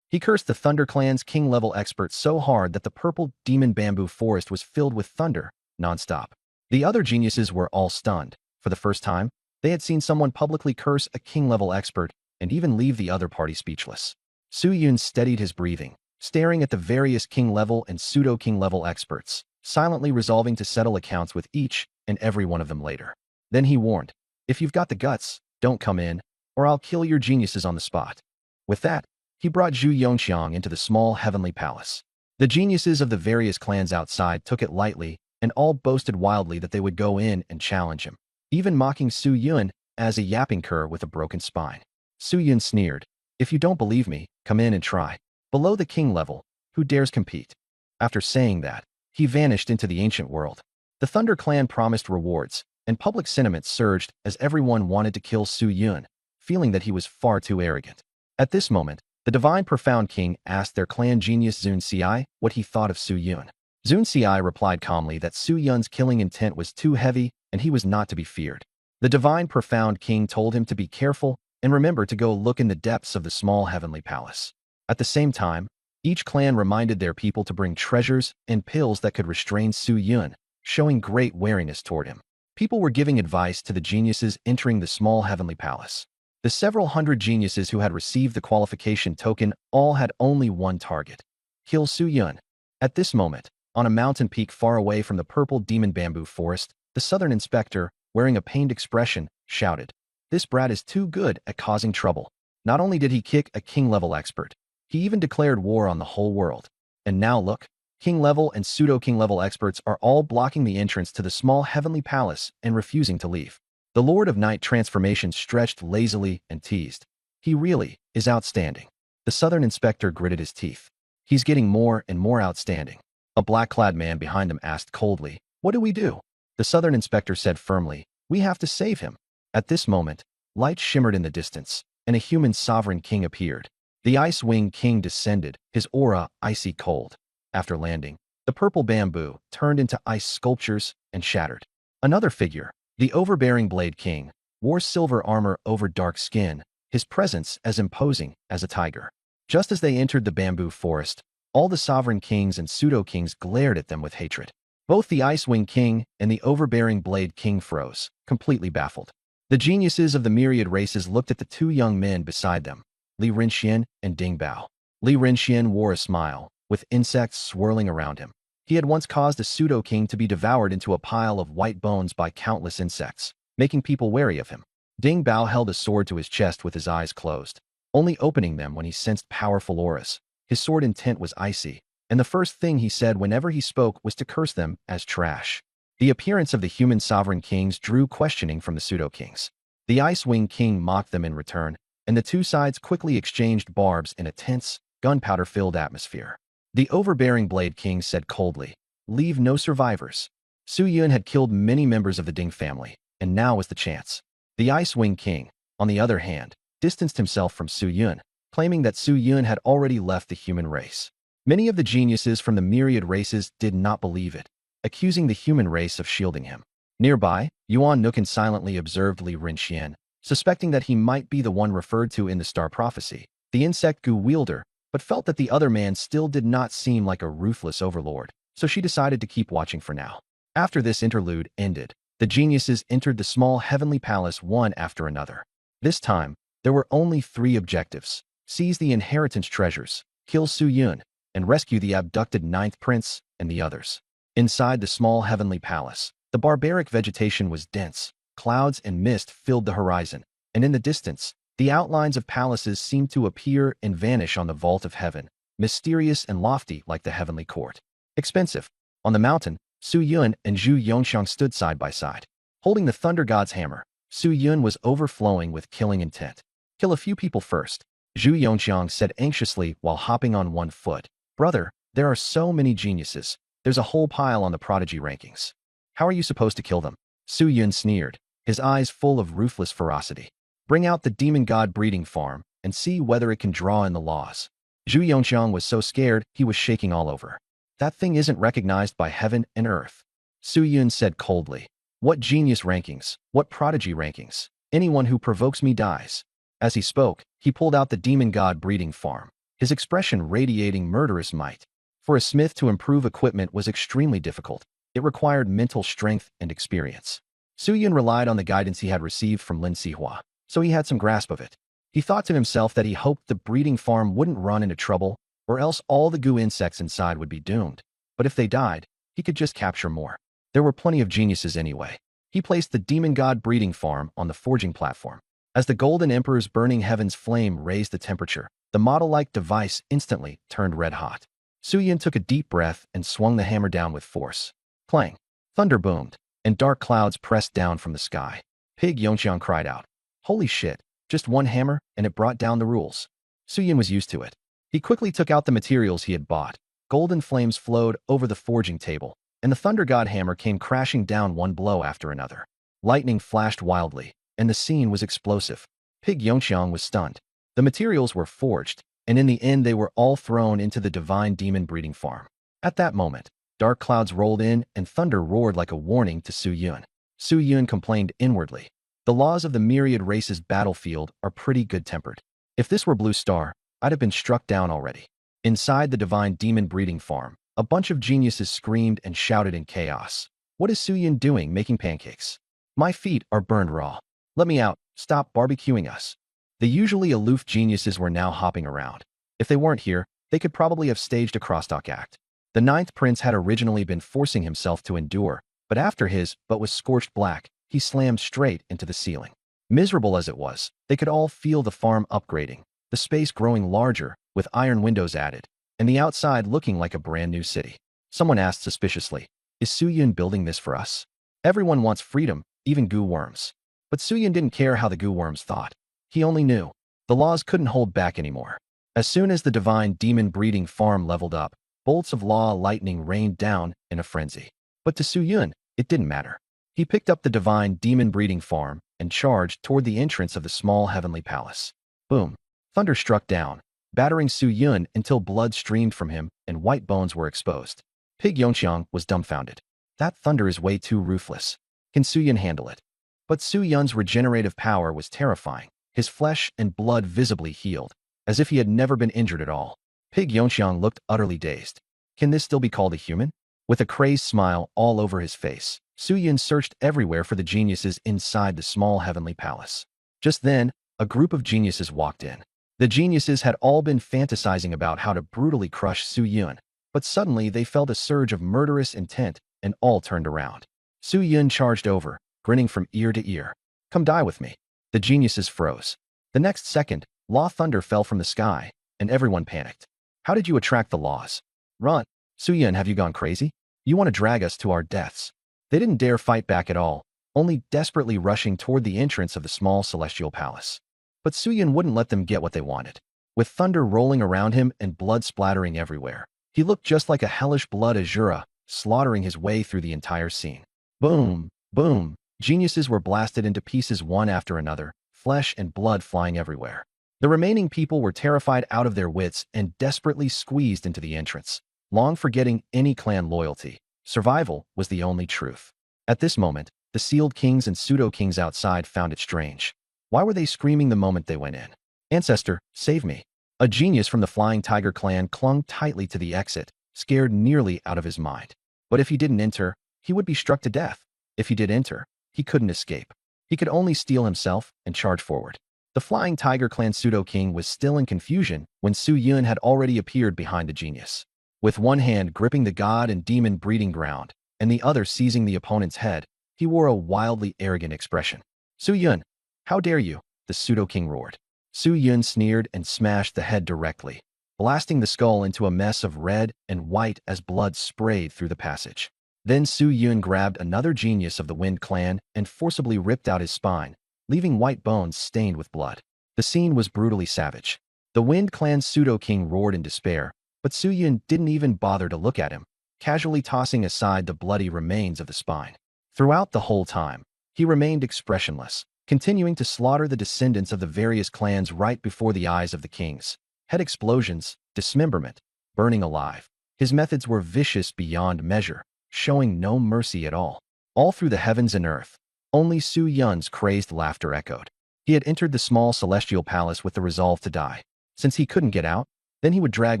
He cursed the Thunder Clan's king-level expert so hard that the purple demon bamboo forest was filled with thunder, nonstop. The other geniuses were all stunned. For the first time, they had seen someone publicly curse a king-level expert and even leave the other party speechless. Su Yun steadied his breathing, staring at the various king-level and pseudo-king-level experts, silently resolving to settle accounts with each and every one of them later. Then he warned, "If you've got the guts, don't come in, or I'll kill your geniuses on the spot." With that, he brought Zhu Yongxiang into the small heavenly palace. The geniuses of the various clans outside took it lightly and all boasted wildly that they would go in and challenge him, even mocking Su Yun as a yapping cur with a broken spine. Su Yun sneered, "If you don't believe me, come in and try. Below the king level, who dares compete?" After saying that, he vanished into the ancient world. The Thunder Clan promised rewards, and public sentiment surged as everyone wanted to kill Su Yun, feeling that he was far too arrogant. At this moment, the Divine Profound King asked their clan genius Zun Ci what he thought of Su Yun. Zun Ci replied calmly that Su Yun's killing intent was too heavy and he was not to be feared. The Divine Profound King told him to be careful and remember to go look in the depths of the small heavenly palace. At the same time, each clan reminded their people to bring treasures and pills that could restrain Su Yun, showing great wariness toward him. People were giving advice to the geniuses entering the small heavenly palace. The several hundred geniuses who had received the qualification token all had only one target: kill Su Yun. At this moment, on a mountain peak far away from the purple demon bamboo forest, the Southern Inspector, wearing a pained expression, shouted, "This brat is too good at causing trouble." Not only did he kick a king-level expert, he even declared war on the whole world. And now look, king-level and pseudo-king-level experts are all blocking the entrance to the small heavenly palace and refusing to leave. The Lord of Night Transformation stretched lazily and teased, "He really is outstanding." The Southern Inspector gritted his teeth. "He's getting more and more outstanding." A black-clad man behind him asked coldly, "What do we do?" The Southern Inspector said firmly, "We have to save him." At this moment, light shimmered in the distance, and a human sovereign king appeared. The Ice Wing King descended, his aura icy cold. After landing, the purple bamboo turned into ice sculptures and shattered. Another figure, the Overbearing Blade King, wore silver armor over dark skin, his presence as imposing as a tiger. Just as they entered the bamboo forest, all the sovereign kings and pseudo-kings glared at them with hatred. Both the Ice Wing King and the Overbearing Blade King froze, completely baffled. The geniuses of the myriad races looked at the two young men beside them, Li Renxian and Ding Bao. Li Renxian wore a smile, with insects swirling around him. He had once caused a pseudo-king to be devoured into a pile of white bones by countless insects, making people wary of him. Ding Bao held a sword to his chest with his eyes closed, only opening them when he sensed powerful auras. His sword intent was icy, and the first thing he said whenever he spoke was to curse them as trash. The appearance of the human sovereign kings drew questioning from the pseudo-kings. The Ice Wing King mocked them in return, and the two sides quickly exchanged barbs in a tense, gunpowder-filled atmosphere. The overbearing Blade King said coldly, "Leave no survivors." Su Yun had killed many members of the Ding family, and now was the chance. The Ice Wing King, on the other hand, distanced himself from Su Yun, claiming that Su Yun had already left the human race. Many of the geniuses from the myriad races did not believe it, accusing the human race of shielding him. Nearby, Yuan Nukan silently observed Li Rinxian, suspecting that he might be the one referred to in the star prophecy, the insect goo wielder, but felt that the other man still did not seem like a ruthless overlord, so she decided to keep watching for now. After this interlude ended, the geniuses entered the small heavenly palace one after another. This time, there were only 3 objectives: seize the inheritance treasures, kill Su Yun, and rescue the abducted 9th prince and the others. Inside the small heavenly palace, the barbaric vegetation was dense, clouds and mist filled the horizon, and in the distance, the outlines of palaces seemed to appear and vanish on the vault of heaven, mysterious and lofty like the heavenly court. Expensive. On the mountain, Su Yun and Zhu Yongxiang stood side by side. Holding the Thunder God's hammer, Su Yun was overflowing with killing intent. "Kill a few people first," Zhu Yongxiang said anxiously while hopping on one foot. "Brother, there are so many geniuses. There's a whole pile on the prodigy rankings. How are you supposed to kill them?" Su Yun sneered, his eyes full of ruthless ferocity. "Bring out the demon god breeding farm and see whether it can draw in the laws." Zhu Yongxiang was so scared he was shaking all over. "That thing isn't recognized by heaven and earth," Su Yun said coldly. "What genius rankings? What prodigy rankings? Anyone who provokes me dies." As he spoke, he pulled out the demon god breeding farm, his expression radiating murderous might. For a smith to improve equipment was extremely difficult. It required mental strength and experience. Su Yun relied on the guidance he had received from Lin Sihua, so he had some grasp of it. He thought to himself that he hoped the breeding farm wouldn't run into trouble, or else all the goo insects inside would be doomed. But if they died, he could just capture more. There were plenty of geniuses anyway. He placed the demon god breeding farm on the forging platform. As the Golden Emperor's burning heavens flame raised the temperature, the model-like device instantly turned red hot. Su Yun took a deep breath and swung the hammer down with force. Clang! Thunder boomed, and dark clouds pressed down from the sky. Pig Yongxiang cried out, "Holy shit, just one hammer, and it brought down the rules." Su Yun was used to it. He quickly took out the materials he had bought. Golden flames flowed over the forging table, and the Thunder God hammer came crashing down one blow after another. Lightning flashed wildly, and the scene was explosive. Pig Yongxiang was stunned. The materials were forged, and in the end they were all thrown into the divine demon breeding farm. At that moment, dark clouds rolled in and thunder roared like a warning to Su Yun. Su Yun complained inwardly. The laws of the myriad races battlefield are pretty good-tempered. If this were Blue Star, I'd have been struck down already. Inside the divine demon breeding farm, a bunch of geniuses screamed and shouted in chaos. "What is Su Yun doing making pancakes? My feet are burned raw. Let me out, stop barbecuing us." The usually aloof geniuses were now hopping around. If they weren't here, they could probably have staged a crosstalk act. The 9th prince had originally been forcing himself to endure, but after his butt was scorched black, he slammed straight into the ceiling. Miserable as it was, they could all feel the farm upgrading, the space growing larger, with iron windows added, and the outside looking like a brand new city. Someone asked suspiciously, "Is Su Yun building this for us?" Everyone wants freedom, even goo worms. But Su Yun didn't care how the goo worms thought. He only knew. The laws couldn't hold back anymore. As soon as the divine demon breeding farm leveled up, bolts of law lightning rained down in a frenzy. But to Su Yun, it didn't matter. He picked up the divine demon breeding farm and charged toward the entrance of the small heavenly palace. Boom! Thunder struck down, battering Su Yun until blood streamed from him and white bones were exposed. Pig Yongxiang was dumbfounded. That thunder is way too ruthless. Can Su Yun handle it? But Su Yun's regenerative power was terrifying. His flesh and blood visibly healed, as if he had never been injured at all. Pig Yongxiang looked utterly dazed. Can this still be called a human? With a crazed smile all over his face, Su Yun searched everywhere for the geniuses inside the small heavenly palace. Just then, a group of geniuses walked in. The geniuses had all been fantasizing about how to brutally crush Su Yun, but suddenly they felt a surge of murderous intent and all turned around. Su Yun charged over, grinning from ear to ear. "Come die with me." The geniuses froze. The next second, law thunder fell from the sky, and everyone panicked. "How did you attract the laws? Run! Su Yun, have you gone crazy? You want to drag us to our deaths." They didn't dare fight back at all, only desperately rushing toward the entrance of the small celestial palace. But Suyun wouldn't let them get what they wanted. With thunder rolling around him and blood splattering everywhere, he looked just like a hellish blood Azura, slaughtering his way through the entire scene. Boom, boom, geniuses were blasted into pieces one after another, flesh and blood flying everywhere. The remaining people were terrified out of their wits and desperately squeezed into the entrance, long forgetting any clan loyalty. Survival was the only truth. At this moment, the sealed kings and pseudo-kings outside found it strange. Why were they screaming the moment they went in? Ancestor, save me. A genius from the Flying Tiger clan clung tightly to the exit, scared nearly out of his mind. But if he didn't enter, he would be struck to death. If he did enter, he couldn't escape. He could only steel himself and charge forward. The Flying Tiger clan pseudo-king was still in confusion when Suyun had already appeared behind the genius. With one hand gripping the god and demon breeding ground, and the other seizing the opponent's head, he wore a wildly arrogant expression. Suyun, how dare you? The pseudo-king roared. Suyun sneered and smashed the head directly, blasting the skull into a mess of red and white as blood sprayed through the passage. Then Suyun grabbed another genius of the Wind clan and forcibly ripped out his spine, leaving white bones stained with blood. The scene was brutally savage. The Wind clan's pseudo-king roared in despair, but Suyun didn't even bother to look at him, casually tossing aside the bloody remains of the spine. Throughout the whole time, he remained expressionless, continuing to slaughter the descendants of the various clans right before the eyes of the kings. Head explosions, dismemberment, burning alive. His methods were vicious beyond measure, showing no mercy at all. All through the heavens and earth, only Suyun's crazed laughter echoed. He had entered the small celestial palace with the resolve to die. Since he couldn't get out, then he would drag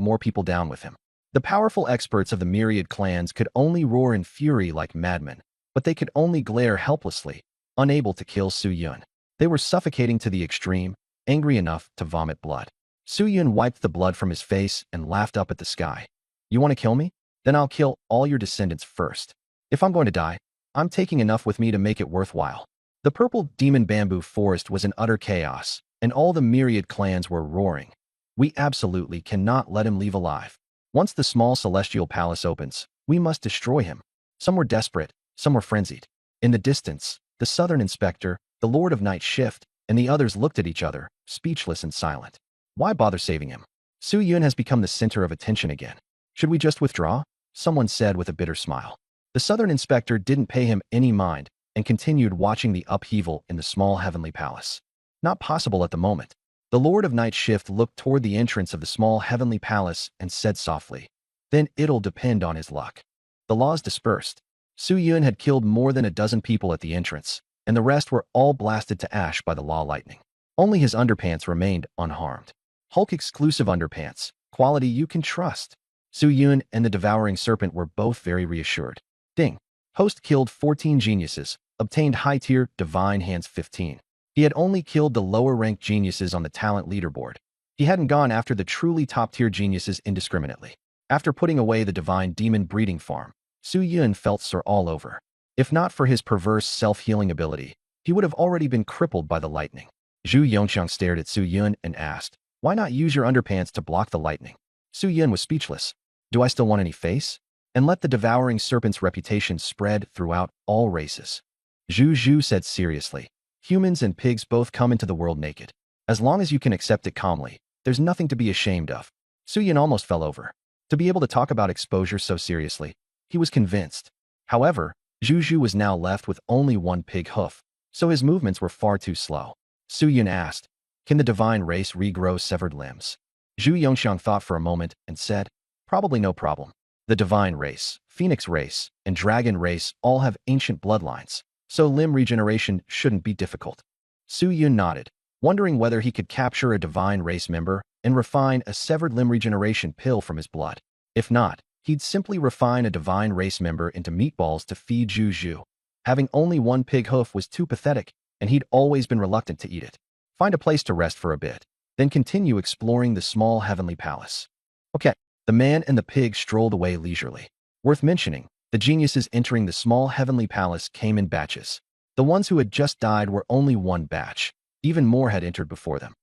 more people down with him. The powerful experts of the myriad clans could only roar in fury like madmen, but they could only glare helplessly, unable to kill Suyun. They were suffocating to the extreme, angry enough to vomit blood. Suyun wiped the blood from his face and laughed up at the sky. You want to kill me? Then I'll kill all your descendants first. If I'm going to die, I'm taking enough with me to make it worthwhile. The purple demon bamboo forest was in utter chaos, and all the myriad clans were roaring. We absolutely cannot let him leave alive. Once the small celestial palace opens, we must destroy him. Some were desperate, some were frenzied. In the distance, the southern inspector, the Lord of Night Shift, and the others looked at each other, speechless and silent. Why bother saving him? Suyun has become the center of attention again. Should we just withdraw? Someone said with a bitter smile. The southern inspector didn't pay him any mind and continued watching the upheaval in the small heavenly palace. Not possible at the moment. The Lord of Night Shift looked toward the entrance of the small heavenly palace and said softly, "Then it'll depend on his luck." The laws dispersed. Suyun had killed more than a dozen people at the entrance, and the rest were all blasted to ash by the law lightning. Only his underpants remained unharmed. Hulk-exclusive underpants, quality you can trust. Suyun and the Devouring Serpent were both very reassured. Ding. Host killed 14 geniuses, obtained high-tier Divine Hands 15. He had only killed the lower-ranked geniuses on the talent leaderboard. He hadn't gone after the truly top-tier geniuses indiscriminately. After putting away the divine demon breeding farm, Suyun felt sore all over. If not for his perverse self-healing ability, he would have already been crippled by the lightning. Zhu Yongxiang stared at Suyun and asked, "Why not use your underpants to block the lightning?" Suyun was speechless. "Do I still want any face?" And let the Devouring Serpent's reputation spread throughout all races. Zhu said seriously, "Humans and pigs both come into the world naked. As long as you can accept it calmly, there's nothing to be ashamed of." Suyun almost fell over. To be able to talk about exposure so seriously, he was convinced. However, Zhu was now left with only one pig hoof, so his movements were far too slow. Suyun asked, "Can the divine race regrow severed limbs?" Zhu Yongxiang thought for a moment and said, "Probably no problem. The divine race, phoenix race, and dragon race all have ancient bloodlines, so limb regeneration shouldn't be difficult." Suyun nodded, wondering whether he could capture a divine race member and refine a severed limb regeneration pill from his blood. If not, he'd simply refine a divine race member into meatballs to feed Zhu. Having only one pig hoof was too pathetic, and he'd always been reluctant to eat it. Find a place to rest for a bit, then continue exploring the small heavenly palace. Okay. The man and the pig strolled away leisurely. Worth mentioning, the geniuses entering the small heavenly palace came in batches. The ones who had just died were only one batch. Even more had entered before them.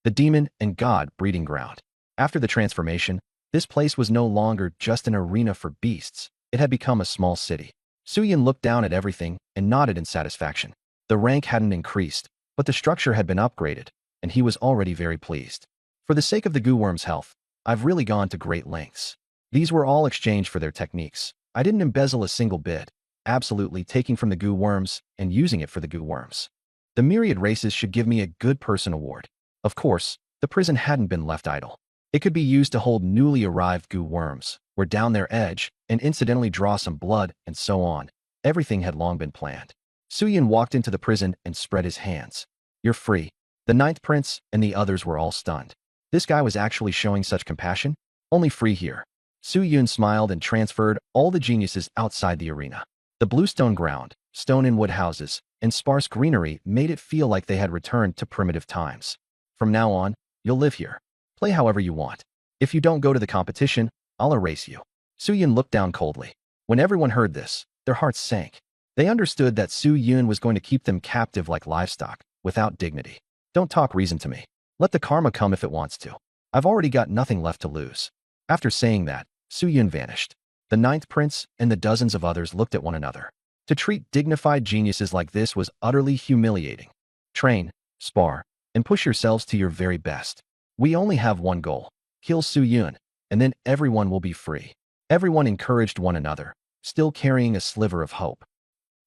The demon and god breeding ground. After the transformation, this place was no longer just an arena for beasts. It had become a small city. Suyin looked down at everything and nodded in satisfaction. The rank hadn't increased, but the structure had been upgraded, and he was already very pleased. For the sake of the goo worm's health, I've really gone to great lengths. These were all exchanged for their techniques. I didn't embezzle a single bit, absolutely taking from the goo worms and using it for the goo worms. The myriad races should give me a good person award. Of course, the prison hadn't been left idle. It could be used to hold newly arrived goo worms, wear down their edge, and incidentally draw some blood, and so on. Everything had long been planned. Suyin walked into the prison and spread his hands. You're free. The ninth prince and the others were all stunned. This guy was actually showing such compassion? Only free here. Suyin smiled and transferred all the geniuses outside the arena. The bluestone ground, stone and wood houses, and sparse greenery made it feel like they had returned to primitive times. From now on, you'll live here. Play however you want. If you don't go to the competition, I'll erase you. Suyin looked down coldly. When everyone heard this, their hearts sank. They understood that Suyin was going to keep them captive like livestock, without dignity. Don't talk reason to me. Let the karma come if it wants to. I've already got nothing left to lose. After saying that, Suyin vanished. The ninth prince and the dozens of others looked at one another. To treat dignified geniuses like this was utterly humiliating. Train, spar, and push yourselves to your very best. We only have one goal. Kill Suyin, and then everyone will be free. Everyone encouraged one another, still carrying a sliver of hope.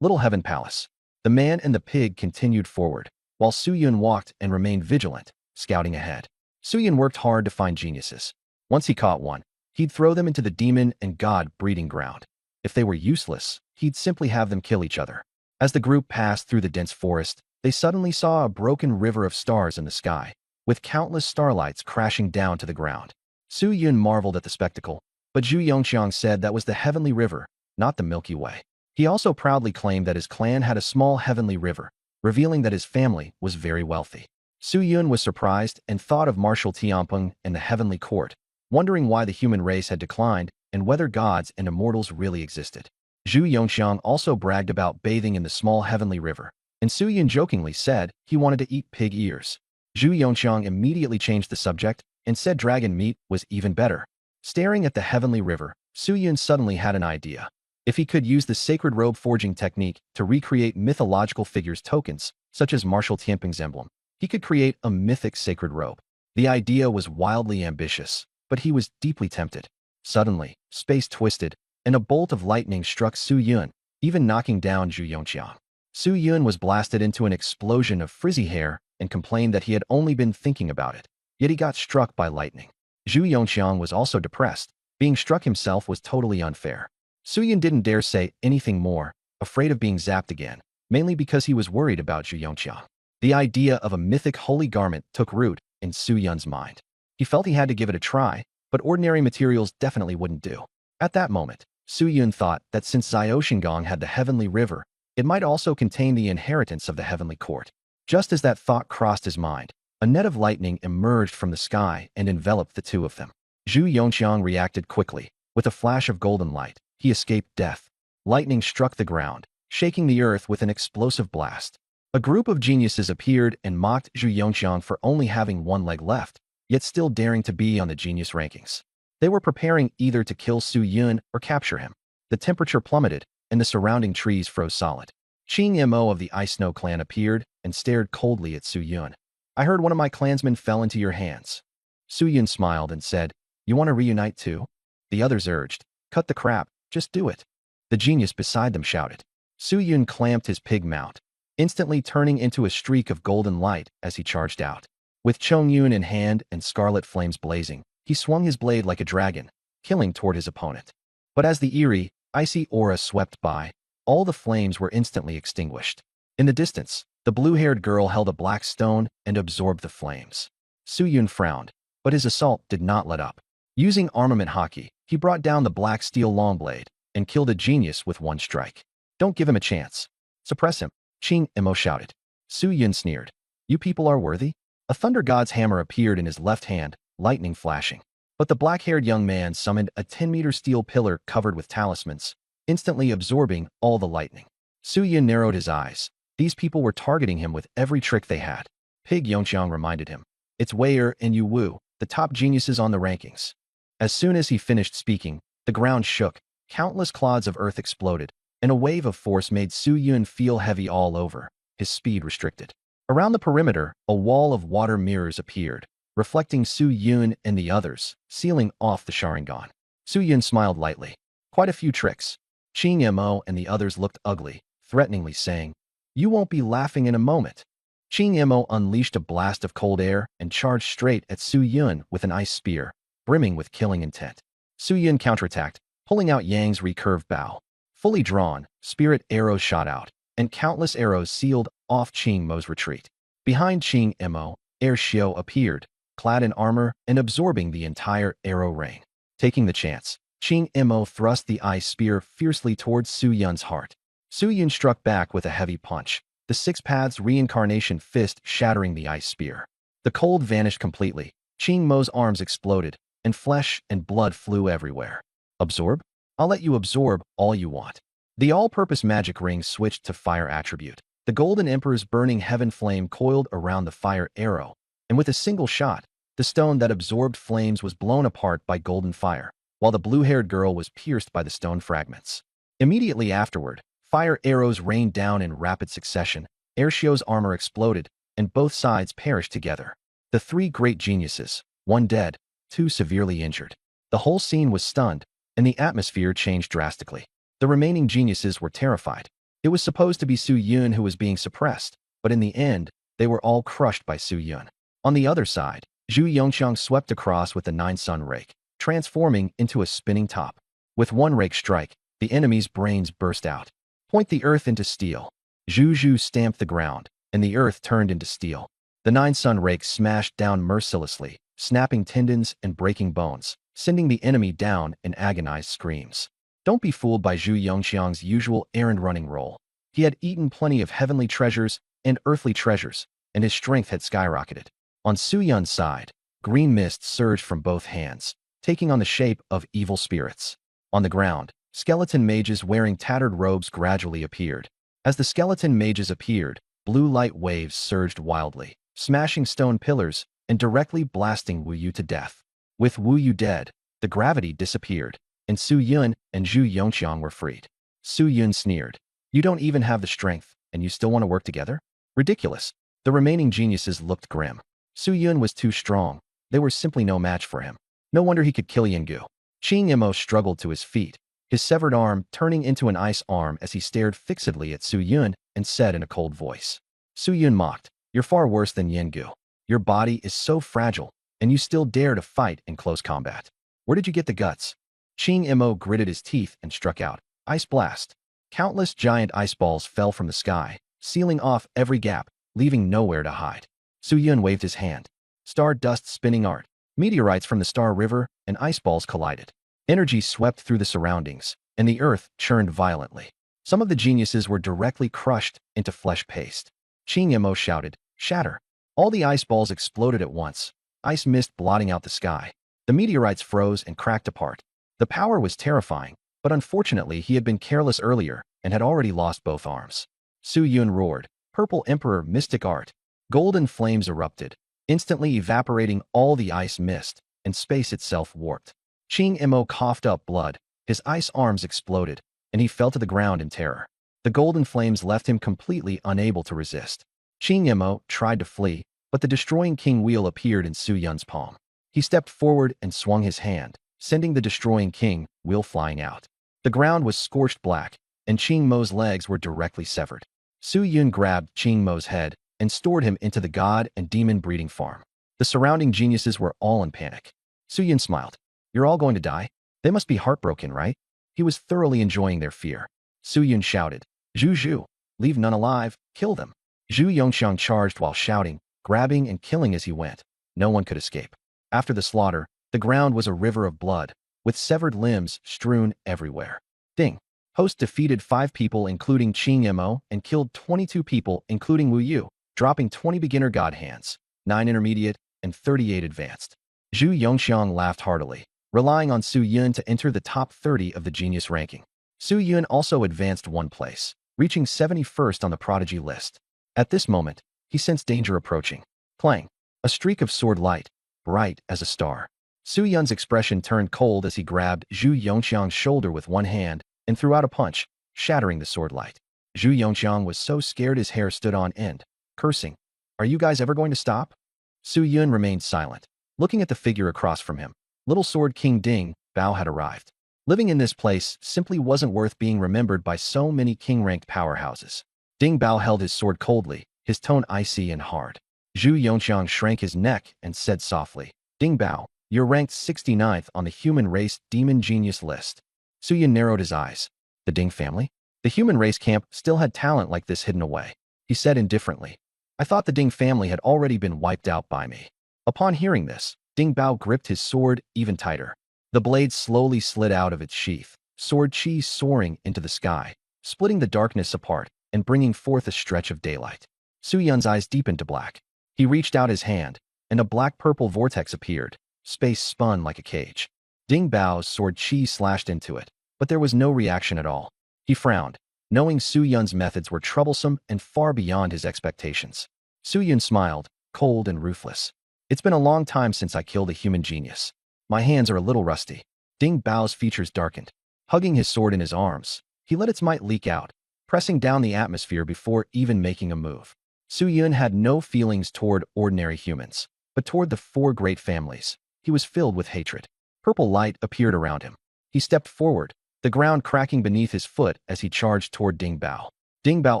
Little Heaven Palace. The man and the pig continued forward, while Suyin walked and remained vigilant, scouting ahead. Suyin worked hard to find geniuses. Once he caught one, he'd throw them into the demon and god breeding ground. If they were useless, he'd simply have them kill each other. As the group passed through the dense forest, they suddenly saw a broken river of stars in the sky, with countless starlights crashing down to the ground. Suyin marveled at the spectacle, but Zhu Yongxiang said that was the heavenly river, not the Milky Way. He also proudly claimed that his clan had a small heavenly river, revealing that his family was very wealthy. Suyin was surprised and thought of Marshal Tianpeng and the heavenly court, wondering why the human race had declined and whether gods and immortals really existed. Zhu Yongxiang also bragged about bathing in the small heavenly river, and Suyin jokingly said he wanted to eat pig ears. Zhu Yongxiang immediately changed the subject and said dragon meat was even better. Staring at the heavenly river, Suyin suddenly had an idea. If he could use the sacred robe forging technique to recreate mythological figures' tokens, such as Marshal Tianpeng's emblem, he could create a mythic sacred robe. The idea was wildly ambitious, but he was deeply tempted. Suddenly, space twisted, and a bolt of lightning struck Suyin, even knocking down Zhu Yongxiang. Suyin was blasted into an explosion of frizzy hair and complained that he had only been thinking about it, yet he got struck by lightning. Zhu Yongxiang was also depressed. Being struck himself was totally unfair. Suyin didn't dare say anything more, afraid of being zapped again, mainly because he was worried about Zhu Yongxiang. The idea of a mythic holy garment took root in Suyun's mind. He felt he had to give it a try, but ordinary materials definitely wouldn't do. At that moment, Suyun thought that since Xiaoshinggong had the heavenly river, it might also contain the inheritance of the heavenly court. Just as that thought crossed his mind, a net of lightning emerged from the sky and enveloped the two of them. Zhu Yongxiang reacted quickly. With a flash of golden light, he escaped death. Lightning struck the ground, shaking the earth with an explosive blast. A group of geniuses appeared and mocked Zhu Yongxiang for only having one leg left, yet still daring to be on the genius rankings. They were preparing either to kill Suyin or capture him. The temperature plummeted, and the surrounding trees froze solid. Qing Mo of the Ice Snow clan appeared and stared coldly at Suyin. I heard one of my clansmen fell into your hands. Suyin smiled and said, You want to reunite too? The others urged, Cut the crap, just do it. The genius beside them shouted. Suyin clamped his pig mount, instantly turning into a streak of golden light as he charged out. With Chongyun in hand and scarlet flames blazing, he swung his blade like a dragon, killing toward his opponent. But as the eerie, icy aura swept by, all the flames were instantly extinguished. In the distance, the blue-haired girl held a black stone and absorbed the flames. Suyun frowned, but his assault did not let up. Using armament hockey, he brought down the black steel longblade and killed a genius with one strike. Don't give him a chance. Suppress him, Qing Mo shouted. Suyun sneered. You people are worthy? A thunder god's hammer appeared in his left hand, lightning flashing. But the black-haired young man summoned a 10-meter steel pillar covered with talismans, instantly absorbing all the lightning. Suyin narrowed his eyes. These people were targeting him with every trick they had. Pig Yongxiang reminded him. It's Wei'er and Yu Wu, the top geniuses on the rankings. As soon as he finished speaking, the ground shook, countless clods of earth exploded, and a wave of force made Su Yun feel heavy all over, his speed restricted. Around the perimeter, a wall of water mirrors appeared, reflecting Su Yun and the others, sealing off the Sharingan. Su Yun smiled lightly. Quite a few tricks. Qing Mo and the others looked ugly, threateningly saying, "You won't be laughing in a moment." Qing Mo unleashed a blast of cold air and charged straight at Su Yun with an ice spear, brimming with killing intent. Su Yun counterattacked, pulling out Yang's recurved bow. Fully drawn, spirit arrows shot out, and countless arrows sealed off Qing Mo's retreat. Behind Qing Mo, Air Xiao appeared, clad in armor and absorbing the entire arrow rain. Taking the chance, Qing Mo thrust the ice spear fiercely towards Su Yun's heart. Su Yun struck back with a heavy punch, the Six Paths reincarnation fist shattering the ice spear. The cold vanished completely. Qing Mo's arms exploded, and flesh and blood flew everywhere. Absorb? I'll let you absorb all you want. The all-purpose magic ring switched to fire attribute. The Golden Emperor's burning heaven flame coiled around the fire arrow, and with a single shot, the stone that absorbed flames was blown apart by golden fire, while the blue-haired girl was pierced by the stone fragments. Immediately afterward, fire arrows rained down in rapid succession, Air Xiao's armor exploded, and both sides perished together. The three great geniuses, one dead, two severely injured. The whole scene was stunned, and the atmosphere changed drastically. The remaining geniuses were terrified. It was supposed to be Su Yun who was being suppressed, but in the end, they were all crushed by Su Yun. On the other side, Zhu Yongqiang swept across with the nine-sun rake, transforming into a spinning top. With one rake strike, the enemy's brains burst out. Point the earth into steel. Zhu stamped the ground, and the earth turned into steel. The nine-sun rake smashed down mercilessly, snapping tendons and breaking bones, sending the enemy down in agonized screams. Don't be fooled by Zhu Yongqiang's usual errand-running role. He had eaten plenty of heavenly treasures and earthly treasures, and his strength had skyrocketed. On Su Yun's side, green mist surged from both hands, taking on the shape of evil spirits. On the ground, skeleton mages wearing tattered robes gradually appeared. As the skeleton mages appeared, blue light waves surged wildly, smashing stone pillars and directly blasting Wu Yu to death. With Wu Yu dead, the gravity disappeared, and Su Yun and Zhu Yongqiang were freed. Su Yun sneered. "You don't even have the strength, and you still want to work together? Ridiculous." The remaining geniuses looked grim. Su Yun was too strong. They were simply no match for him. No wonder he could kill Yengu. Qing Mo struggled to his feet, his severed arm turning into an ice arm as he stared fixedly at Su Yun and said in a cold voice. Su Yun mocked, "You're far worse than Yengu. Your body is so fragile, and you still dare to fight in close combat. Where did you get the guts?" Qing Mo gritted his teeth and struck out. Ice blast. Countless giant ice balls fell from the sky, sealing off every gap, leaving nowhere to hide. Su Yun waved his hand. Star dust spinning art. Meteorites from the Star River and ice balls collided. Energy swept through the surroundings, and the earth churned violently. Some of the geniuses were directly crushed into flesh paste. Qing Mo shouted, "Shatter!" All the ice balls exploded at once, ice mist blotting out the sky. The meteorites froze and cracked apart. The power was terrifying, but unfortunately he had been careless earlier and had already lost both arms. Su Yun roared, "Purple Emperor mystic art." Golden flames erupted, instantly evaporating all the ice mist, and space itself warped. Qing Mo coughed up blood, his ice arms exploded, and he fell to the ground in terror. The golden flames left him completely unable to resist. Qing Mo tried to flee, but the destroying king wheel appeared in Su Yun's palm. He stepped forward and swung his hand, sending the destroying king wheel flying out. The ground was scorched black, and Qing Mo's legs were directly severed. Su Yun grabbed Qing Mo's head and stored him into the god and demon breeding farm. The surrounding geniuses were all in panic. Su Yun smiled. "You're all going to die? They must be heartbroken, right?" He was thoroughly enjoying their fear. Su Yun shouted, Zhu, leave none alive, kill them." Zhu Yongqiang charged while shouting, grabbing and killing as he went. No one could escape. After the slaughter, the ground was a river of blood, with severed limbs strewn everywhere. Ding. Host defeated 5 people including Qing Mo and killed 22 people including Wu Yu, dropping 20 beginner god hands, 9 intermediate, and 38 advanced. Zhu Yongqiang laughed heartily, relying on Su Yun to enter the top 30 of the genius ranking. Su Yun also advanced 1 place, reaching 71st on the prodigy list. At this moment, he sensed danger approaching. Clang. A streak of sword light, bright as a star. Su Yun's expression turned cold as he grabbed Zhu Yongqiang's shoulder with one hand and threw out a punch, shattering the sword light. Zhu Yongqiang was so scared his hair stood on end, cursing, "Are you guys ever going to stop?" Su Yun remained silent, looking at the figure across from him. Little Sword King Ding Bao had arrived. Living in this place simply wasn't worth being remembered by so many king-ranked powerhouses. Ding Bao held his sword coldly, his tone icy and hard. Zhu Yongqiang shrank his neck and said softly, "Ding Bao, you're ranked 69th on the human race demon genius list." Su Yun narrowed his eyes. The Ding family? The human race camp still had talent like this hidden away. He said indifferently, "I thought the Ding family had already been wiped out by me." Upon hearing this, Ding Bao gripped his sword even tighter. The blade slowly slid out of its sheath, sword chi soaring into the sky, splitting the darkness apart and bringing forth a stretch of daylight. Su Yun's eyes deepened to black. He reached out his hand, and a black-purple vortex appeared. Space spun like a cage. Ding Bao's sword chi slashed into it, but there was no reaction at all. He frowned, knowing Su Yun's methods were troublesome and far beyond his expectations. Su Yun smiled, cold and ruthless. "It's been a long time since I killed a human genius. My hands are a little rusty." Ding Bao's features darkened. Hugging his sword in his arms, he let its might leak out, pressing down the atmosphere before even making a move. Su Yun had no feelings toward ordinary humans, but toward the four great families. He was filled with hatred. Purple light appeared around him. He stepped forward, the ground cracking beneath his foot as he charged toward Ding Bao. Ding Bao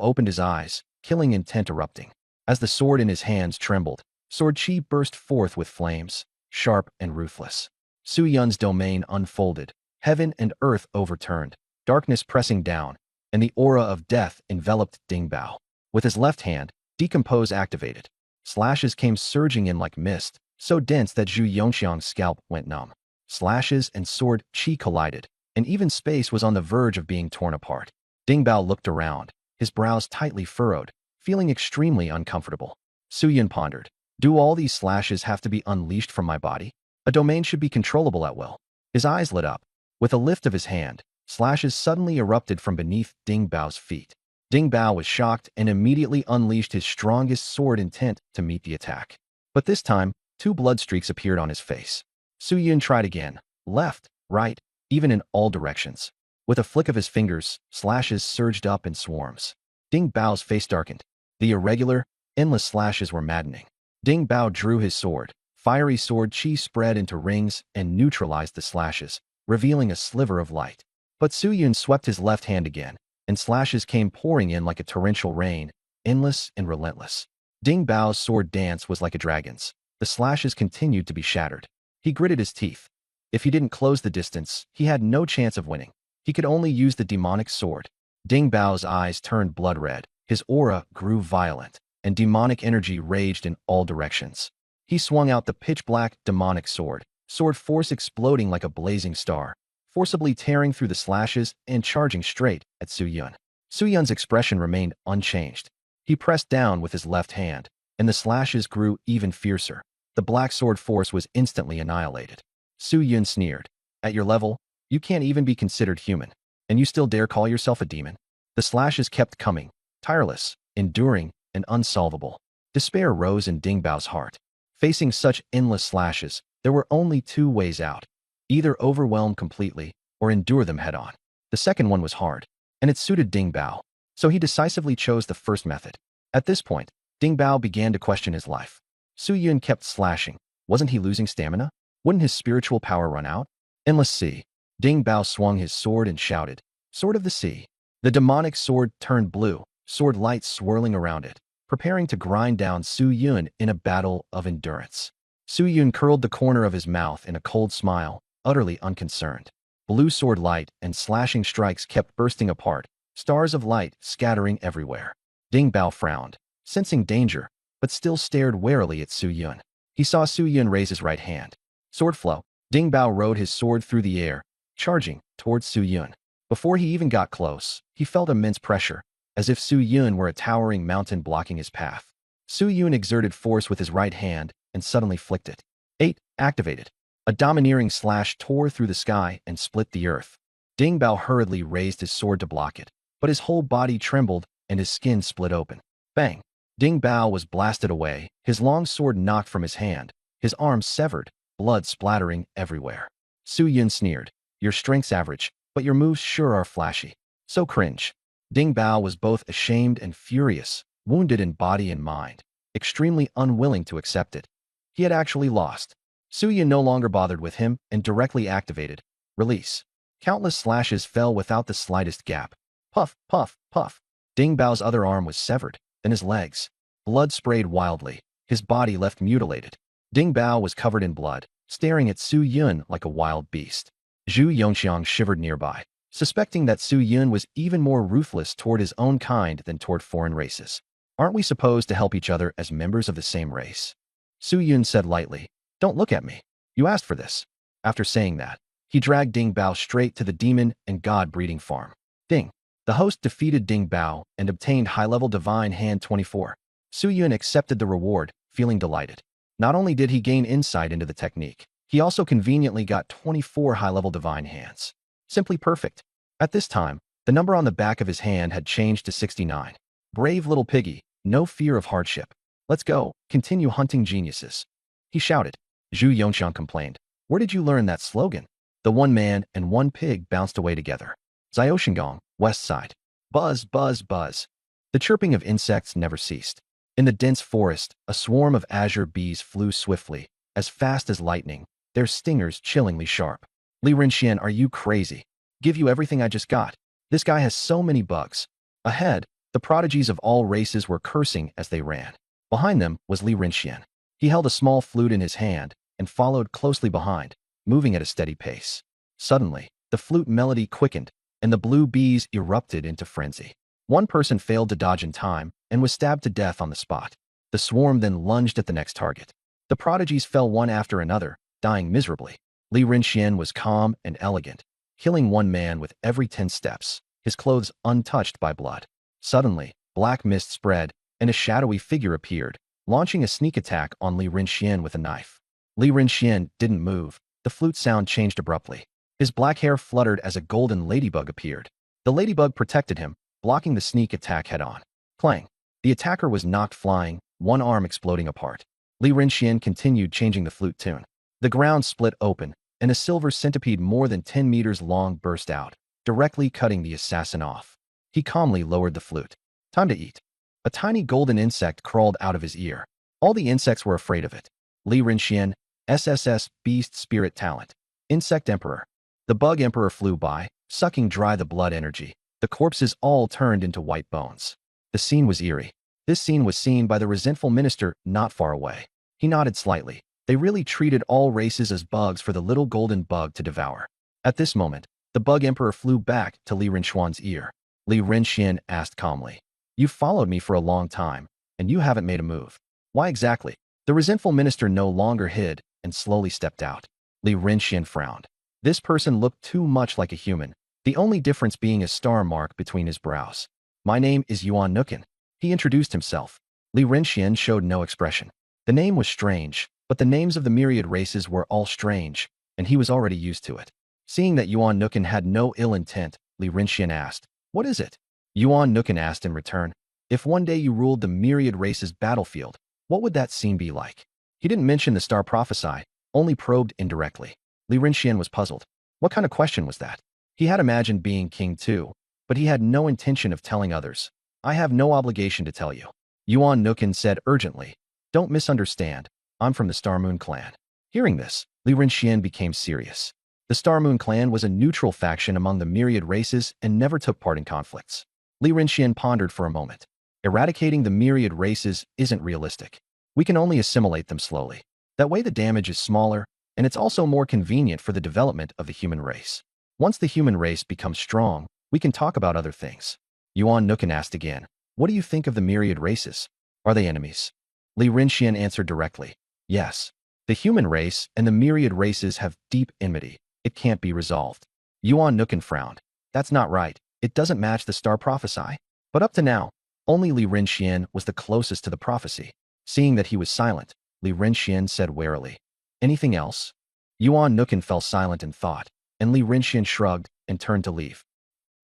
opened his eyes, killing intent erupting. As the sword in his hands trembled, sword chi burst forth with flames, sharp and ruthless. Su Yun's domain unfolded, heaven and earth overturned, darkness pressing down, and the aura of death enveloped Ding Bao. With his left hand, Decompose activated. Slashes came surging in like mist, so dense that Zhu Yongqiang's scalp went numb. Slashes and sword chi collided, and even space was on the verge of being torn apart. Ding Bao looked around, his brows tightly furrowed, feeling extremely uncomfortable. Su Yun pondered, "Do all these slashes have to be unleashed from my body? A domain should be controllable at will." His eyes lit up. With a lift of his hand, slashes suddenly erupted from beneath Ding Bao's feet. Ding Bao was shocked and immediately unleashed his strongest sword intent to meet the attack. But this time, two blood streaks appeared on his face. Su Yun tried again, left, right, even in all directions. With a flick of his fingers, slashes surged up in swarms. Ding Bao's face darkened. The irregular, endless slashes were maddening. Ding Bao drew his sword. Fiery sword chi spread into rings and neutralized the slashes, revealing a sliver of light. But Su Yun swept his left hand again, and slashes came pouring in like a torrential rain, endless and relentless. Ding Bao's sword dance was like a dragon's. The slashes continued to be shattered. He gritted his teeth. If he didn't close the distance, he had no chance of winning. He could only use the demonic sword. Ding Bao's eyes turned blood red, his aura grew violent, and demonic energy raged in all directions. He swung out the pitch-black demonic sword, sword force exploding like a blazing star, forcibly tearing through the slashes and charging straight at Su Yun. Su Yun's expression remained unchanged. He pressed down with his left hand, and the slashes grew even fiercer. The black sword force was instantly annihilated. Su Yun sneered, "At your level, you can't even be considered human, and you still dare call yourself a demon?" The slashes kept coming, tireless, enduring, and unsolvable. Despair rose in Ding Bao's heart. Facing such endless slashes, there were only two ways out. Either overwhelm completely, or endure them head-on. The second one was hard, and it suited Ding Bao, so he decisively chose the first method. At this point, Ding Bao began to question his life. Su Yun kept slashing. Wasn't he losing stamina? Wouldn't his spiritual power run out? Endless sea. Ding Bao swung his sword and shouted, "Sword of the Sea." The demonic sword turned blue, sword light swirling around it, preparing to grind down Su Yun in a battle of endurance. Su Yun curled the corner of his mouth in a cold smile, utterly unconcerned. Blue sword light and slashing strikes kept bursting apart, stars of light scattering everywhere. Ding Bao frowned, sensing danger, but still stared warily at Su Yun. He saw Su Yun raise his right hand. Sword flow. Ding Bao rode his sword through the air, charging towards Su Yun. Before he even got close, he felt immense pressure, as if Su Yun were a towering mountain blocking his path. Su Yun exerted force with his right hand and suddenly flicked it. 8. Activated. A domineering slash tore through the sky and split the earth. Ding Bao hurriedly raised his sword to block it, but his whole body trembled and his skin split open. Bang! Ding Bao was blasted away, his long sword knocked from his hand, his arm severed, blood splattering everywhere. Su Yun sneered, "Your strength's average, but your moves sure are flashy." So cringe. Ding Bao was both ashamed and furious, wounded in body and mind, extremely unwilling to accept it. He had actually lost. Su Yun no longer bothered with him and directly activated. Release. Countless slashes fell without the slightest gap. Puff, puff, puff. Ding Bao's other arm was severed, then his legs. Blood sprayed wildly, his body left mutilated. Ding Bao was covered in blood, staring at Su Yun like a wild beast. Zhu Yongxiang shivered nearby, suspecting that Su Yun was even more ruthless toward his own kind than toward foreign races. Aren't we supposed to help each other as members of the same race? Su Yun said lightly, "Don't look at me. You asked for this." After saying that, he dragged Ding Bao straight to the demon and god breeding farm. Ding. The host defeated Ding Bao and obtained high-level Divine Hand 24. Su Yun accepted the reward, feeling delighted. Not only did he gain insight into the technique, he also conveniently got 24 high-level Divine Hands. Simply perfect. At this time, the number on the back of his hand had changed to 69. Brave little piggy, no fear of hardship. Let's go, continue hunting geniuses. He shouted. Zhu Yongxiang complained. Where did you learn that slogan? The one man and one pig bounced away together. Xiaoshinggong, west side. Buzz, buzz, buzz. The chirping of insects never ceased. In the dense forest, a swarm of azure bees flew swiftly, as fast as lightning, their stingers chillingly sharp. Li Rinxian, are you crazy? Give you everything I just got. This guy has so many bugs. Ahead, the prodigies of all races were cursing as they ran. Behind them was Li Rinxian. He held a small flute in his hand and followed closely behind, moving at a steady pace. Suddenly, the flute melody quickened, and the blue bees erupted into frenzy. One person failed to dodge in time and was stabbed to death on the spot. The swarm then lunged at the next target. The prodigies fell one after another, dying miserably. Li Rinxian was calm and elegant, killing one man with every 10 steps, his clothes untouched by blood. Suddenly, black mist spread, and a shadowy figure appeared, launching a sneak attack on Li Rinxian with a knife. Li Rinxian didn't move. The flute sound changed abruptly. His black hair fluttered as a golden ladybug appeared. The ladybug protected him, blocking the sneak attack head-on. Clang! The attacker was knocked flying, one arm exploding apart. Li Rinxian continued changing the flute tune. The ground split open, and a silver centipede more than 10 meters long burst out, directly cutting the assassin off. He calmly lowered the flute. Time to eat. A tiny golden insect crawled out of his ear. All the insects were afraid of it. Li Rinxian, SSS Beast Spirit Talent. Insect Emperor. The bug emperor flew by, sucking dry the blood energy. The corpses all turned into white bones. The scene was eerie. This scene was seen by the resentful minister not far away. He nodded slightly. They really treated all races as bugs for the little golden bug to devour. At this moment, the bug emperor flew back to Li Rinxuan's ear. Li Rinxian asked calmly, "You've followed me for a long time, and you haven't made a move. Why exactly?" The resentful minister no longer hid and slowly stepped out. Li Rinxian frowned. This person looked too much like a human, the only difference being a star mark between his brows. "My name is Yuan Nukin." He introduced himself. Li Rinxian showed no expression. The name was strange, but the names of the myriad races were all strange, and he was already used to it. Seeing that Yuan Nukin had no ill intent, Li Rinxian asked, "What is it?" Yuan Nukin asked in return, "If one day you ruled the myriad races battlefield, what would that scene be like?" He didn't mention the star prophecy, only probed indirectly. Li Rinxian was puzzled. What kind of question was that? He had imagined being king too, but he had no intention of telling others. "I have no obligation to tell you." Yuan Nukin said urgently, "Don't misunderstand. I'm from the Star Moon clan." Hearing this, Li Rinxian became serious. The Star Moon clan was a neutral faction among the myriad races and never took part in conflicts. Li Rinxian pondered for a moment. Eradicating the myriad races isn't realistic. We can only assimilate them slowly. That way the damage is smaller, and it's also more convenient for the development of the human race. Once the human race becomes strong, we can talk about other things. Yuan Nukin asked again, "What do you think of the myriad races? Are they enemies?" Li Rinxian answered directly, "Yes. The human race and the myriad races have deep enmity. It can't be resolved." Yuan Nukin frowned. "That's not right. It doesn't match the star prophecy." But up to now, only Li Rinxian was the closest to the prophecy. Seeing that he was silent, Li Rinxian said warily, "Anything else?" Yuan Nukin fell silent in thought, and Li Rinxian shrugged and turned to leave.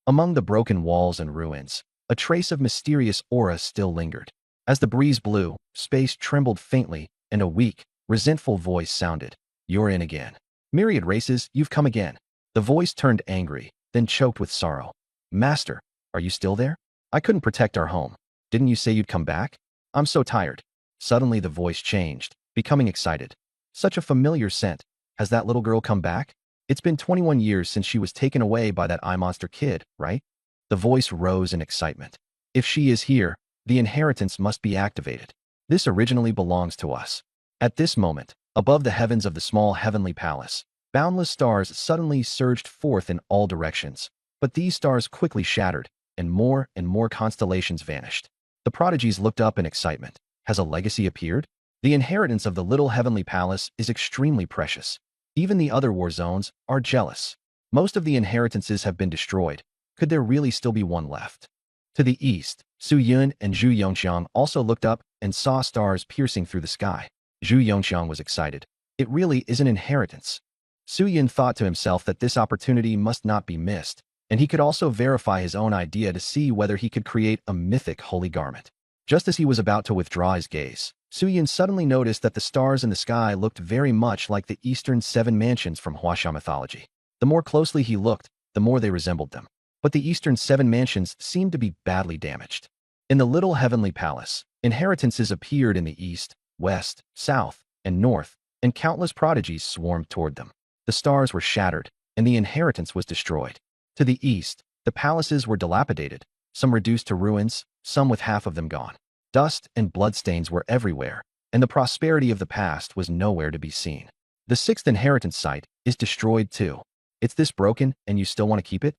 Among the broken walls and ruins, a trace of mysterious aura still lingered. As the breeze blew, space trembled faintly, and a weak, resentful voice sounded. "You're in again. Myriad races, you've come again." The voice turned angry, then choked with sorrow. Master, are you still there? I couldn't protect our home. Didn't you say you'd come back? I'm so tired. Suddenly the voice changed, becoming excited. Such a familiar scent. Has that little girl come back? It's been 21 years since she was taken away by that eye monster kid, right? The voice rose in excitement. If she is here, the inheritance must be activated. This originally belongs to us. At this moment, above the heavens of the small heavenly palace, boundless stars suddenly surged forth in all directions. But these stars quickly shattered, and more constellations vanished. The prodigies looked up in excitement. Has a legacy appeared? The inheritance of the little heavenly palace is extremely precious. Even the other war zones are jealous. Most of the inheritances have been destroyed. Could there really still be one left? To the east, Su Yun and Zhu Yongxiang also looked up and saw stars piercing through the sky. Zhu Yongxiang was excited. It really is an inheritance. Su Yun thought to himself that this opportunity must not be missed, and he could also verify his own idea to see whether he could create a mythic holy garment. Just as he was about to withdraw his gaze, Su Yun suddenly noticed that the stars in the sky looked very much like the Eastern Seven Mansions from Huaxia mythology. The more closely he looked, the more they resembled them. But the Eastern Seven Mansions seemed to be badly damaged. In the little heavenly palace, inheritances appeared in the east, west, south, and north, and countless prodigies swarmed toward them. The stars were shattered, and the inheritance was destroyed. To the east, the palaces were dilapidated, some reduced to ruins, some with half of them gone. Dust and bloodstains were everywhere, and the prosperity of the past was nowhere to be seen. The sixth inheritance site is destroyed too. It's this broken, and you still want to keep it?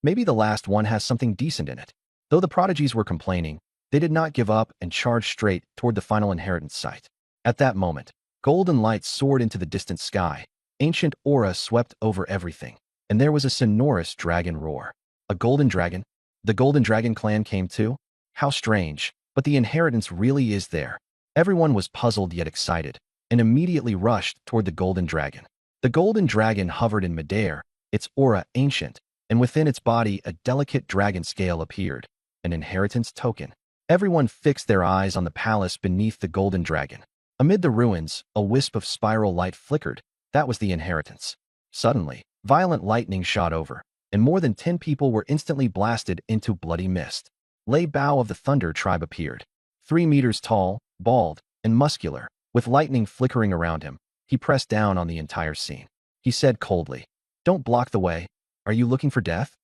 Maybe the last one has something decent in it. Though the prodigies were complaining, they did not give up and charged straight toward the final inheritance site. At that moment, golden lights soared into the distant sky. Ancient aura swept over everything, and there was a sonorous dragon roar. A golden dragon? The golden dragon clan came too? How strange, but the inheritance really is there. Everyone was puzzled yet excited, and immediately rushed toward the golden dragon. The golden dragon hovered in midair, its aura ancient, and within its body a delicate dragon scale appeared, an inheritance token. Everyone fixed their eyes on the palace beneath the golden dragon. Amid the ruins, a wisp of spiral light flickered. That was the inheritance. Suddenly, violent lightning shot over, and more than 10 people were instantly blasted into bloody mist. Lei Bao of the Thunder tribe appeared. 3 meters tall, bald, and muscular, with lightning flickering around him, he pressed down on the entire scene. He said coldly, "Don't block the way. Are you looking for death?"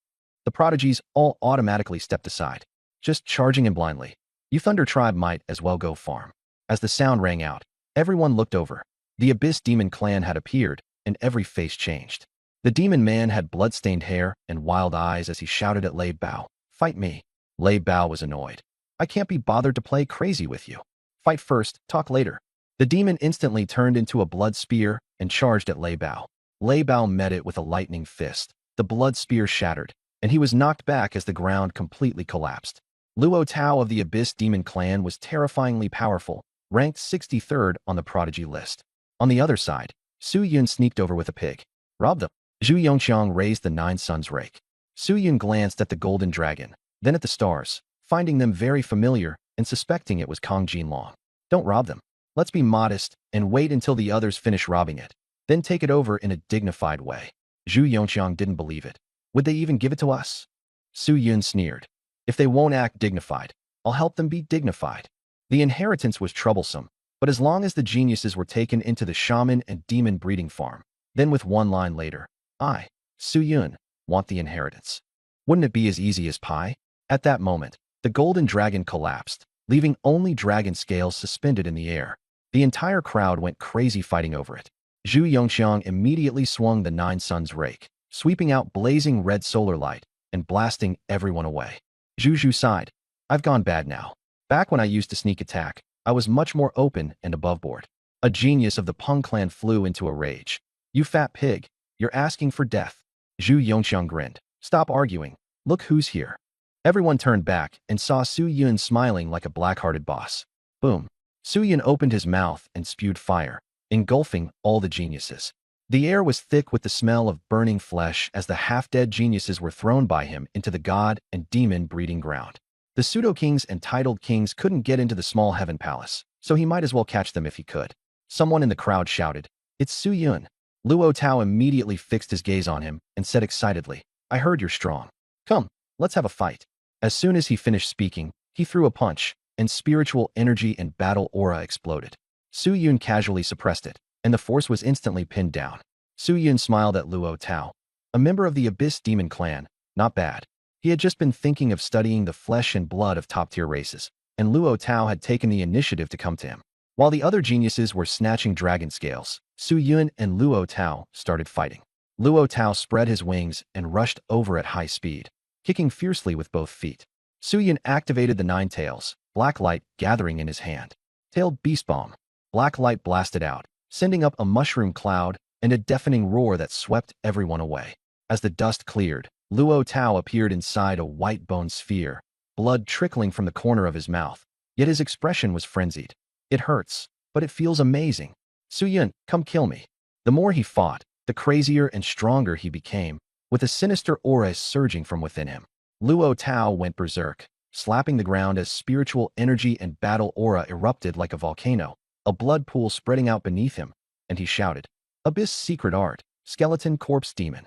The prodigies all automatically stepped aside, just charging him blindly. You Thunder tribe might as well go farm. As the sound rang out, everyone looked over. The Abyss Demon clan had appeared, and every face changed. The demon man had blood-stained hair and wild eyes as he shouted at Lei Bao, "Fight me." Lei Bao was annoyed. "I can't be bothered to play crazy with you. Fight first, talk later." The demon instantly turned into a blood spear and charged at Lei Bao. Lei Bao met it with a lightning fist. The blood spear shattered, and he was knocked back as the ground completely collapsed. Luo Tao of the Abyss Demon clan was terrifyingly powerful, ranked 63rd on the prodigy list. On the other side, Su Yun sneaked over with a pig. Robbed them. Zhu Yongxiang raised the Nine Suns rake. Su Yun glanced at the golden dragon, then at the stars, finding them very familiar and suspecting it was Kong Jinlong. "Don't rob them. Let's be modest and wait until the others finish robbing it. Then take it over in a dignified way." Zhu Yongxiang didn't believe it. Would they even give it to us? Su Yun sneered. "If they won't act dignified, I'll help them be dignified." The inheritance was troublesome, but as long as the geniuses were taken into the shaman and demon breeding farm, then with one line later, "I, Su Yun, want the inheritance." Wouldn't it be as easy as pie? At that moment, the golden dragon collapsed, leaving only dragon scales suspended in the air. The entire crowd went crazy fighting over it. Zhu Yongxiang immediately swung the Nine Suns rake, sweeping out blazing red solar light and blasting everyone away. Zhu sighed. "I've gone bad now. Back when I used to sneak attack, I was much more open and above board." A genius of the Peng clan flew into a rage. "You fat pig, you're asking for death." Zhu Yongxiang grinned. "Stop arguing. Look who's here." Everyone turned back and saw Su Yun smiling like a black-hearted boss. Boom. Su Yun opened his mouth and spewed fire, engulfing all the geniuses. The air was thick with the smell of burning flesh as the half-dead geniuses were thrown by him into the god and demon breeding ground. The pseudo-kings and titled kings couldn't get into the small heaven palace, so he might as well catch them if he could. Someone in the crowd shouted, "It's Su Yun." Luo Tao immediately fixed his gaze on him and said excitedly, "I heard you're strong. Come." Let's have a fight. As soon as he finished speaking, he threw a punch, and spiritual energy and battle aura exploded. Su Yun casually suppressed it, and the force was instantly pinned down. Su Yun smiled at Luo Tao, a member of the Abyss Demon clan. Not bad. He had just been thinking of studying the flesh and blood of top-tier races, and Luo Tao had taken the initiative to come to him. While the other geniuses were snatching dragon scales, Su Yun and Luo Tao started fighting. Luo Tao spread his wings and rushed over at high speed, kicking fiercely with both feet. Su Yun activated the nine tails, black light gathering in his hand. Tailed beast bomb. Black light blasted out, sending up a mushroom cloud and a deafening roar that swept everyone away. As the dust cleared, Luo Tao appeared inside a white bone sphere, blood trickling from the corner of his mouth, yet his expression was frenzied. It hurts, but it feels amazing. Su Yun, come kill me. The more he fought, the crazier and stronger he became, with a sinister aura surging from within him. Luo Tao went berserk, slapping the ground as spiritual energy and battle aura erupted like a volcano, a blood pool spreading out beneath him, and he shouted, "Abyss secret art, skeleton corpse demon."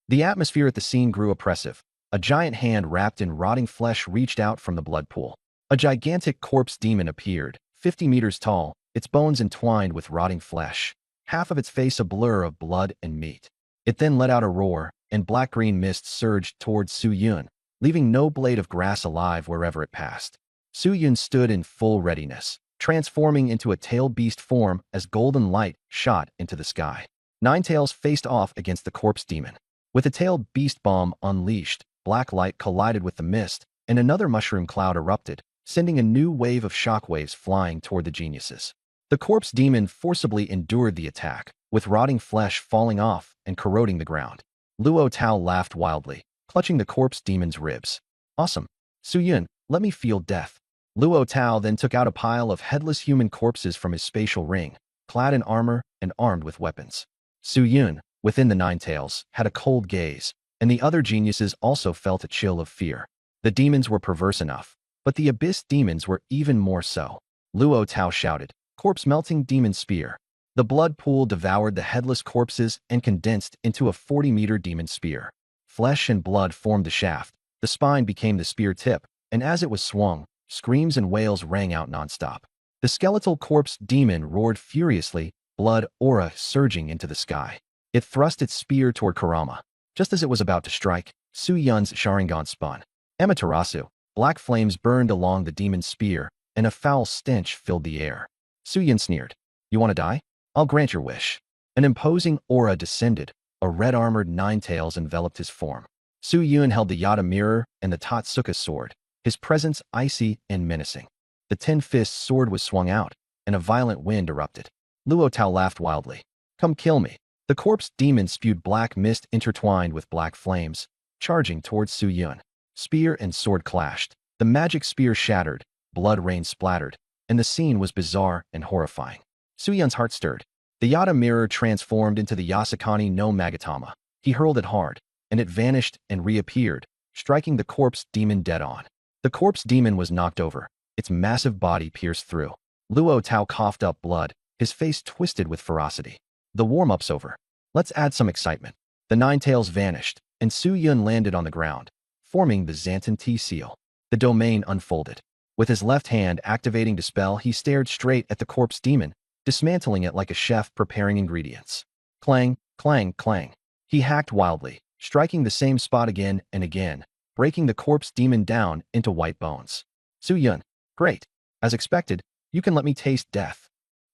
The atmosphere at the scene grew oppressive. A giant hand wrapped in rotting flesh reached out from the blood pool. A gigantic corpse demon appeared, 50 meters tall, its bones entwined with rotting flesh, half of its face a blur of blood and meat. It then let out a roar, and black-green mist surged towards Su Yun, leaving no blade of grass alive wherever it passed. Su Yun stood in full readiness, transforming into a tail beast form as golden light shot into the sky. Nine Tails faced off against the corpse demon. With the tailed beast bomb unleashed, black light collided with the mist, and another mushroom cloud erupted, sending a new wave of shockwaves flying toward the geniuses. The corpse demon forcibly endured the attack, with rotting flesh falling off and corroding the ground. Luo Tao laughed wildly, clutching the corpse demon's ribs. Awesome. Su Yun, let me feel death. Luo Tao then took out a pile of headless human corpses from his spatial ring, clad in armor and armed with weapons. Su Yun, within the Nine Tails, had a cold gaze, and the other geniuses also felt a chill of fear. The demons were perverse enough, but the Abyss demons were even more so. Luo Tao shouted, "Corpse-melting demon spear." The blood pool devoured the headless corpses and condensed into a 40-meter demon spear. Flesh and blood formed the shaft, the spine became the spear tip, and as it was swung, screams and wails rang out nonstop. The skeletal corpse demon roared furiously, blood aura surging into the sky. It thrust its spear toward Kurama. Just as it was about to strike, Su Yun's Sharingan spun. Amaterasu, black flames burned along the demon's spear, and a foul stench filled the air. Su Yun sneered, "You want to die? I'll grant your wish." An imposing aura descended. A red-armored Nine Tails enveloped his form. Su Yun held the Yata mirror and the Totsuka sword, his presence icy and menacing. The Ten-Fist sword was swung out, and a violent wind erupted. Luo Tao laughed wildly. "Come kill me." The corpse demon spewed black mist intertwined with black flames, charging towards Su Yun. Spear and sword clashed. The magic spear shattered, blood rain splattered, and the scene was bizarre and horrifying. Su Yun's heart stirred. The Yata mirror transformed into the Yasakani no Magatama. He hurled it hard, and it vanished and reappeared, striking the corpse demon dead on. The corpse demon was knocked over, its massive body pierced through. Luo Tao coughed up blood, his face twisted with ferocity. The warm-up's over. Let's add some excitement. The Nine Tails vanished, and Su Yun landed on the ground, forming the Xanten T seal. The domain unfolded. With his left hand activating Dispel, he stared straight at the corpse demon, dismantling it like a chef preparing ingredients. Clang, clang, clang. He hacked wildly, striking the same spot again and again, breaking the corpse demon down into white bones. Su Yun, great. As expected, you can let me taste death.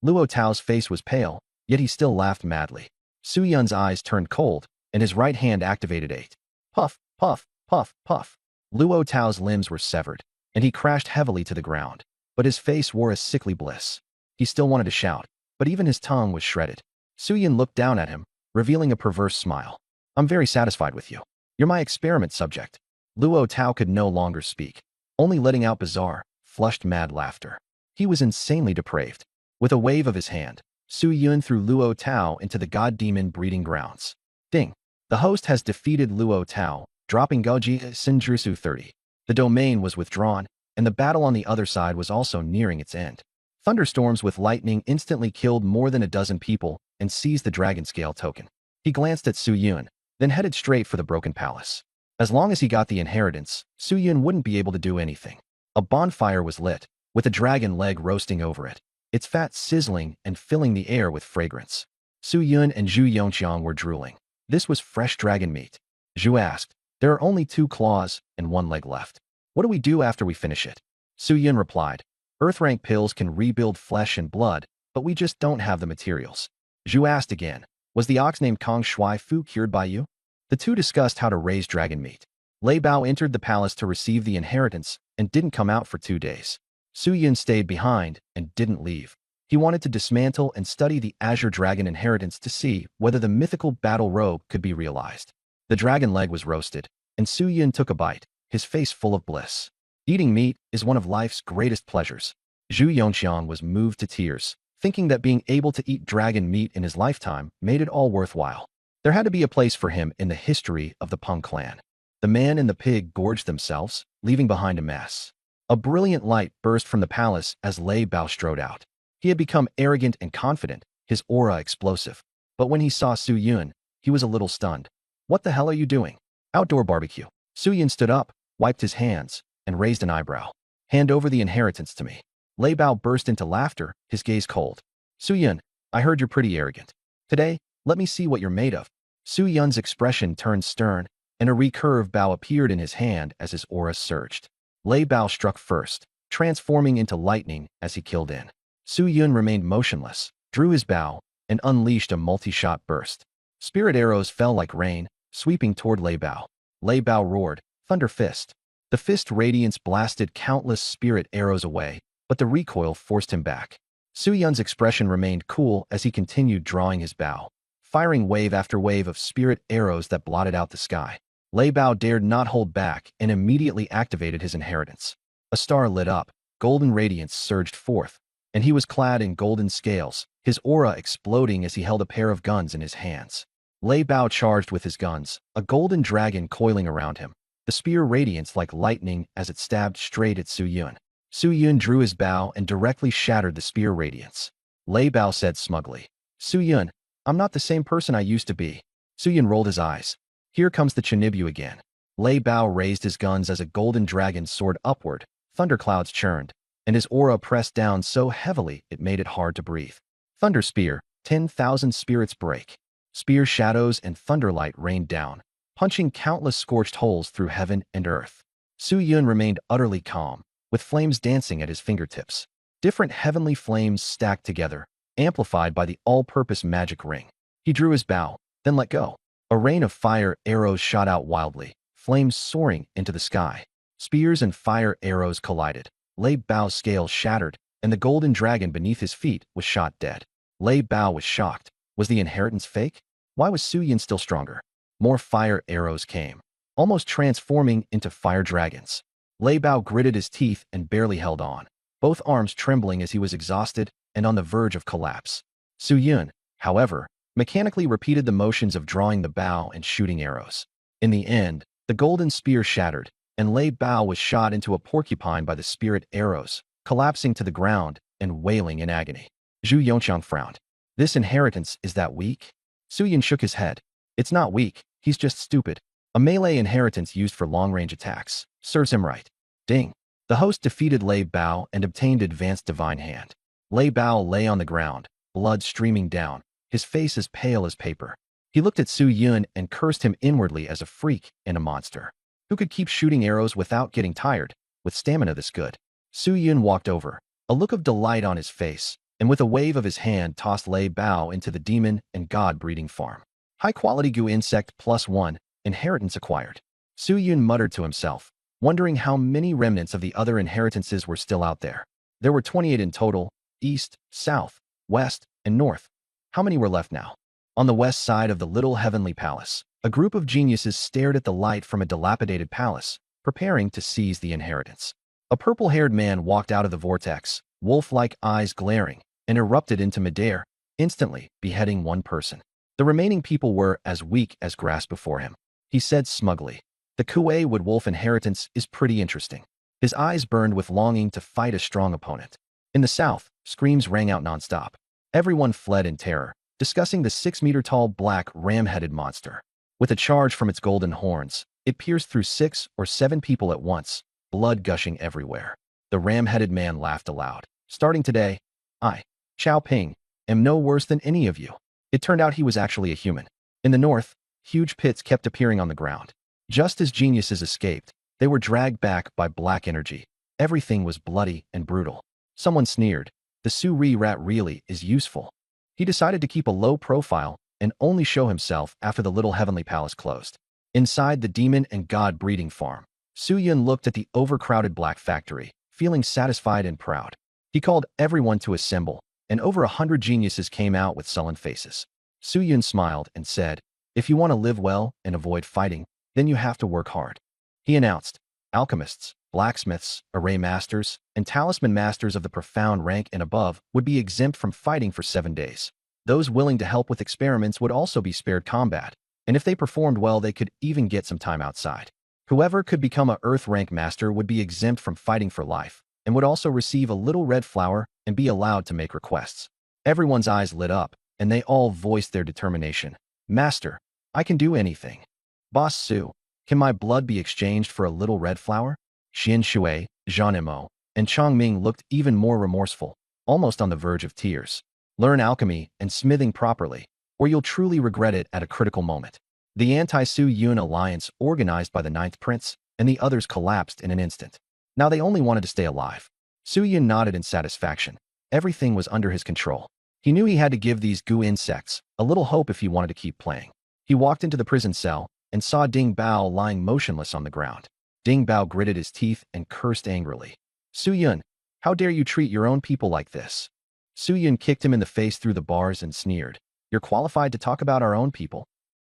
Luo Tao's face was pale, yet he still laughed madly. Su Yun's eyes turned cold, and his right hand activated 8. Puff, puff, puff, puff. Luo Tao's limbs were severed, and he crashed heavily to the ground, but his face wore a sickly bliss. He still wanted to shout, but even his tongue was shredded. Su Yun looked down at him, revealing a perverse smile. "I'm very satisfied with you. You're my experiment subject." Luo Tao could no longer speak, only letting out bizarre, flushed mad laughter. He was insanely depraved. With a wave of his hand, Su Yun threw Luo Tao into the god demon breeding grounds. Ding! The host has defeated Luo Tao, dropping Goji Senjutsu 30. The domain was withdrawn, and the battle on the other side was also nearing its end. Thunderstorms with lightning instantly killed more than a dozen people and seized the dragon scale token. He glanced at Su Yun, then headed straight for the broken palace. As long as he got the inheritance, Su Yun wouldn't be able to do anything. A bonfire was lit, with a dragon leg roasting over it, its fat sizzling and filling the air with fragrance. Su Yun and Zhu Yongqiang were drooling. This was fresh dragon meat. Zhu asked, "There are only 2 claws and 1 leg left. What do we do after we finish it?" Su Yun replied, "Earth-rank pills can rebuild flesh and blood, but we just don't have the materials." Zhu asked again, "Was the ox named Kong Shui Fu cured by you?" The two discussed how to raise dragon meat. Lei Bao entered the palace to receive the inheritance and didn't come out for 2 days. Su Yun stayed behind and didn't leave. He wanted to dismantle and study the Azure Dragon inheritance to see whether the mythical battle robe could be realized. The dragon leg was roasted, and Su Yun took a bite, his face full of bliss. Eating meat is one of life's greatest pleasures. Zhu Yongqiang was moved to tears, thinking that being able to eat dragon meat in his lifetime made it all worthwhile. There had to be a place for him in the history of the Peng clan. The man and the pig gorged themselves, leaving behind a mess. A brilliant light burst from the palace as Lei Bao strode out. He had become arrogant and confident, his aura explosive. But when he saw Su Yun, he was a little stunned. "What the hell are you doing?" "Outdoor barbecue." Su Yun stood up, wiped his hands, and raised an eyebrow. "Hand over the inheritance to me." Lei Bao burst into laughter, his gaze cold. "Su Yun, I heard you're pretty arrogant. Today, let me see what you're made of." Su Yun's expression turned stern, and a recurve bow appeared in his hand as his aura surged. Lei Bao struck first, transforming into lightning as he killed in. Su Yun remained motionless, drew his bow, and unleashed a multi-shot burst. Spirit arrows fell like rain, sweeping toward Lei Bao. Lei Bao roared, "Thunder Fist." The fist radiance blasted countless spirit arrows away, but the recoil forced him back. Su Yun's expression remained cool as he continued drawing his bow, firing wave after wave of spirit arrows that blotted out the sky. Lei Bao dared not hold back and immediately activated his inheritance. A star lit up, golden radiance surged forth, and he was clad in golden scales, his aura exploding as he held a pair of guns in his hands. Lei Bao charged with his guns, a golden dragon coiling around him, the spear radiance like lightning as it stabbed straight at Su Yun. Su Yun drew his bow and directly shattered the spear radiance. Lei Bao said smugly, "Su Yun, I'm not the same person I used to be." Su Yun rolled his eyes. "Here comes the Chinibyu again." Lei Bao raised his guns as a golden dragon soared upward, thunderclouds churned, and his aura pressed down so heavily it made it hard to breathe. Thunder Spear, 10,000 spirits break. Spear shadows and thunderlight rained down, punching countless scorched holes through heaven and earth. Su Yun remained utterly calm, with flames dancing at his fingertips. Different heavenly flames stacked together, amplified by the all-purpose magic ring. He drew his bow, then let go. A rain of fire arrows shot out wildly, flames soaring into the sky. Spears and fire arrows collided. Lei Bao's scales shattered, and the golden dragon beneath his feet was shot dead. Lei Bao was shocked. Was the inheritance fake? Why was Su Yun still stronger? More fire arrows came, almost transforming into fire dragons. Lei Bao gritted his teeth and barely held on, both arms trembling as he was exhausted and on the verge of collapse. Su Yun, however, mechanically repeated the motions of drawing the bow and shooting arrows. In the end, the golden spear shattered, and Lei Bao was shot into a porcupine by the spirit arrows, collapsing to the ground and wailing in agony. Zhu Yongqiang frowned. "This inheritance is that weak?" Su Yun shook his head. "It's not weak, he's just stupid. A melee inheritance used for long-range attacks. Serves him right." Ding. The host defeated Lei Bao and obtained advanced divine hand. Lei Bao lay on the ground, blood streaming down, his face as pale as paper. He looked at Su Yun and cursed him inwardly as a freak and a monster. Who could keep shooting arrows without getting tired, with stamina this good? Su Yun walked over, a look of delight on his face, and with a wave of his hand tossed Lei Bao into the demon and god breeding farm. High-quality goo insect +1, inheritance acquired. Su Yun muttered to himself, wondering how many remnants of the other inheritances were still out there. There were 28 in total, east, south, west, and north. How many were left now? On the west side of the little heavenly palace, a group of geniuses stared at the light from a dilapidated palace, preparing to seize the inheritance. A purple-haired man walked out of the vortex, wolf-like eyes glaring, and erupted into midair, instantly beheading one person. The remaining people were as weak as grass before him. He said smugly, "The Kuei Wood Wolf inheritance is pretty interesting." His eyes burned with longing to fight a strong opponent. In the south, screams rang out nonstop. Everyone fled in terror, discussing the 6-meter-tall black ram-headed monster. With a charge from its golden horns, It pierced through 6 or 7 people at once, blood gushing everywhere. The ram-headed man laughed aloud. Starting today, I, Chao Ping, am no worse than any of you. It turned out he was actually a human. In the north, huge pits kept appearing on the ground. Just as geniuses escaped, they were dragged back by black energy. Everything was bloody and brutal. Someone sneered, "The Suri rat really is useful." He decided to keep a low profile and only show himself after the little heavenly palace closed. Inside the demon and god breeding farm, Su Yun looked at the overcrowded black factory, feeling satisfied and proud. He called everyone to assemble, and over 100 geniuses came out with sullen faces. Su Yun smiled and said, "If you want to live well and avoid fighting, then you have to work hard." He announced, alchemists, blacksmiths, array masters, and talisman masters of the profound rank and above would be exempt from fighting for 7 days. Those willing to help with experiments would also be spared combat, and if they performed well they could even get some time outside. Whoever could become a Earth rank master would be exempt from fighting for life, and would also receive a little red flower and be allowed to make requests. Everyone's eyes lit up, and they all voiced their determination. "Master, I can do anything." "Boss Su, can my blood be exchanged for a little red flower?" Xin Shui, Zhang Imo, and Chang Ming looked even more remorseful, almost on the verge of tears. "Learn alchemy and smithing properly, or you'll truly regret it at a critical moment." The anti-Su Yun alliance organized by the Ninth Prince and the others collapsed in an instant. Now they only wanted to stay alive. Su Yun nodded in satisfaction. Everything was under his control. He knew he had to give these goo insects a little hope if he wanted to keep playing. He walked into the prison cell and saw Ding Bao lying motionless on the ground. Ding Bao gritted his teeth and cursed angrily. "Su Yun, how dare you treat your own people like this?" Su Yun kicked him in the face through the bars and sneered, "You're qualified to talk about our own people?"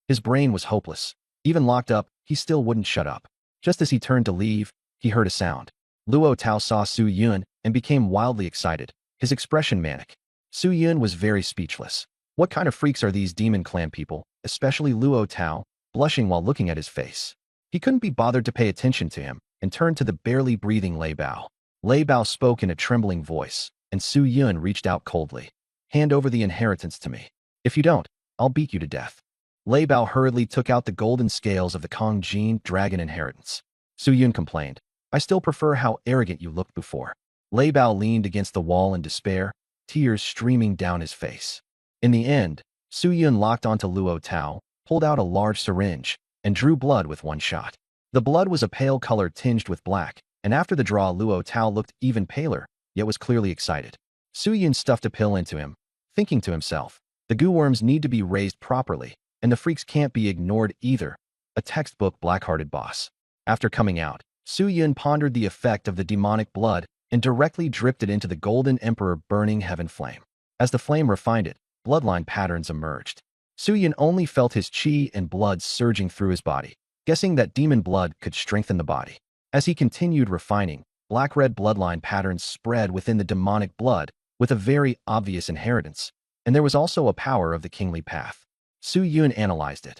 His brain was hopeless. Even locked up, he still wouldn't shut up. Just as he turned to leave, he heard a sound. Luo Tao saw Su Yun and became wildly excited, his expression manic. Su Yun was very speechless. What kind of freaks are these demon clan people, especially Luo Tao, blushing while looking at his face. He couldn't be bothered to pay attention to him and turned to the barely breathing Lei Bao. Lei Bao spoke in a trembling voice, and Su Yun reached out coldly. "Hand over the inheritance to me. If you don't, I'll beat you to death." Lei Bao hurriedly took out the golden scales of the Kong Jin dragon inheritance. Su Yun complained, "I still prefer how arrogant you looked before." Lei Bao leaned against the wall in despair, tears streaming down his face. In the end, Su Yun locked onto Luo Tao, pulled out a large syringe, and drew blood with one shot. The blood was a pale color tinged with black, and after the draw Luo Tao looked even paler, yet was clearly excited. Su Yun stuffed a pill into him, thinking to himself, "The goo worms need to be raised properly, and the freaks can't be ignored either." A textbook black-hearted boss. After coming out, Su Yun pondered the effect of the demonic blood and directly dripped it into the Golden Emperor burning heaven flame. As the flame refined it, bloodline patterns emerged. Su Yun only felt his chi and blood surging through his body, guessing that demon blood could strengthen the body. As he continued refining, black-red bloodline patterns spread within the demonic blood with a very obvious inheritance, and there was also a power of the kingly path. Su Yun analyzed it.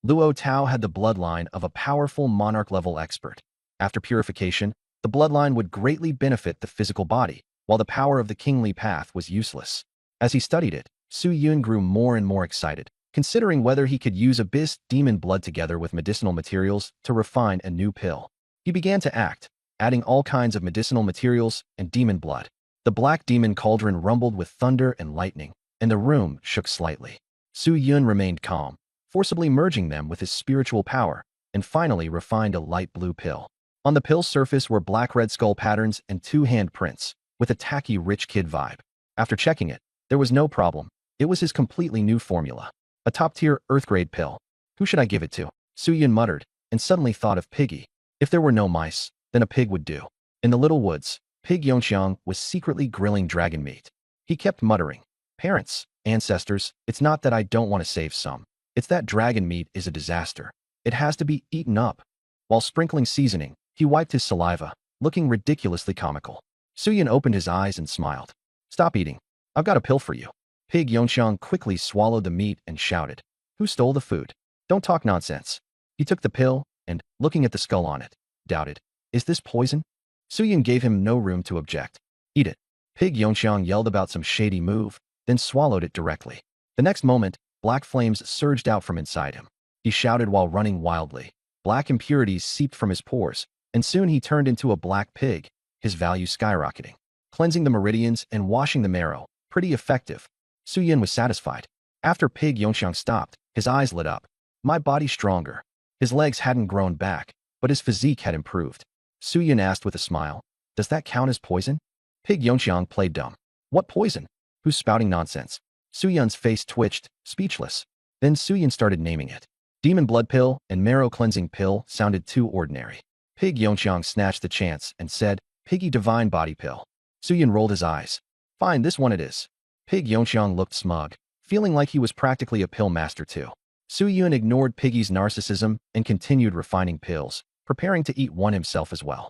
Luo Tao had the bloodline of a powerful monarch-level expert. After purification, the bloodline would greatly benefit the physical body, while the power of the kingly path was useless. As he studied it, Su Yun grew more and more excited, considering whether he could use abyss demon blood together with medicinal materials to refine a new pill. He began to act, adding all kinds of medicinal materials and demon blood. The black demon cauldron rumbled with thunder and lightning, and the room shook slightly. Su Yun remained calm, forcibly merging them with his spiritual power, and finally refined a light blue pill. On the pill's surface were black-red skull patterns and 2 hand prints, with a tacky rich kid vibe. After checking it, there was no problem. It was his completely new formula. A top-tier Earth-grade pill. Who should I give it to? Su Yun muttered, and suddenly thought of Piggy. If there were no mice, then a pig would do. In the little woods, Pig Yongxiang was secretly grilling dragon meat. He kept muttering, "Parents, ancestors, it's not that I don't want to save some. It's that dragon meat is a disaster. It has to be eaten up." While sprinkling seasoning, he wiped his saliva, looking ridiculously comical. Su Yun opened his eyes and smiled. "Stop eating. I've got a pill for you." Pig Yongxiang quickly swallowed the meat and shouted, "Who stole the food? Don't talk nonsense." He took the pill and, looking at the skull on it, doubted, "Is this poison?" Su Yun gave him no room to object. "Eat it." Pig Yongxiang yelled about some shady move, then swallowed it directly. The next moment, black flames surged out from inside him. He shouted while running wildly, Black impurities seeped from his pores, and soon he turned into a black pig, his value skyrocketing. Cleansing the meridians and washing the marrow, pretty effective. Su Yun was satisfied. After Pig Yongxiang stopped, his eyes lit up. My body's stronger. His legs hadn't grown back, but his physique had improved. Su Yun asked with a smile, does that count as poison? Pig Yongxiang played dumb. What poison? Who's spouting nonsense? Su Yun's face twitched, speechless. Then Su Yun started naming it. Demon blood pill and marrow cleansing pill sounded too ordinary. Pig Yongxiang snatched the chance and said, Piggy divine body pill. Su Yun rolled his eyes. Fine, this one it is. Pig Yongxiang looked smug, feeling like he was practically a pill master too. Su Yun ignored Piggy's narcissism and continued refining pills, preparing to eat one himself as well.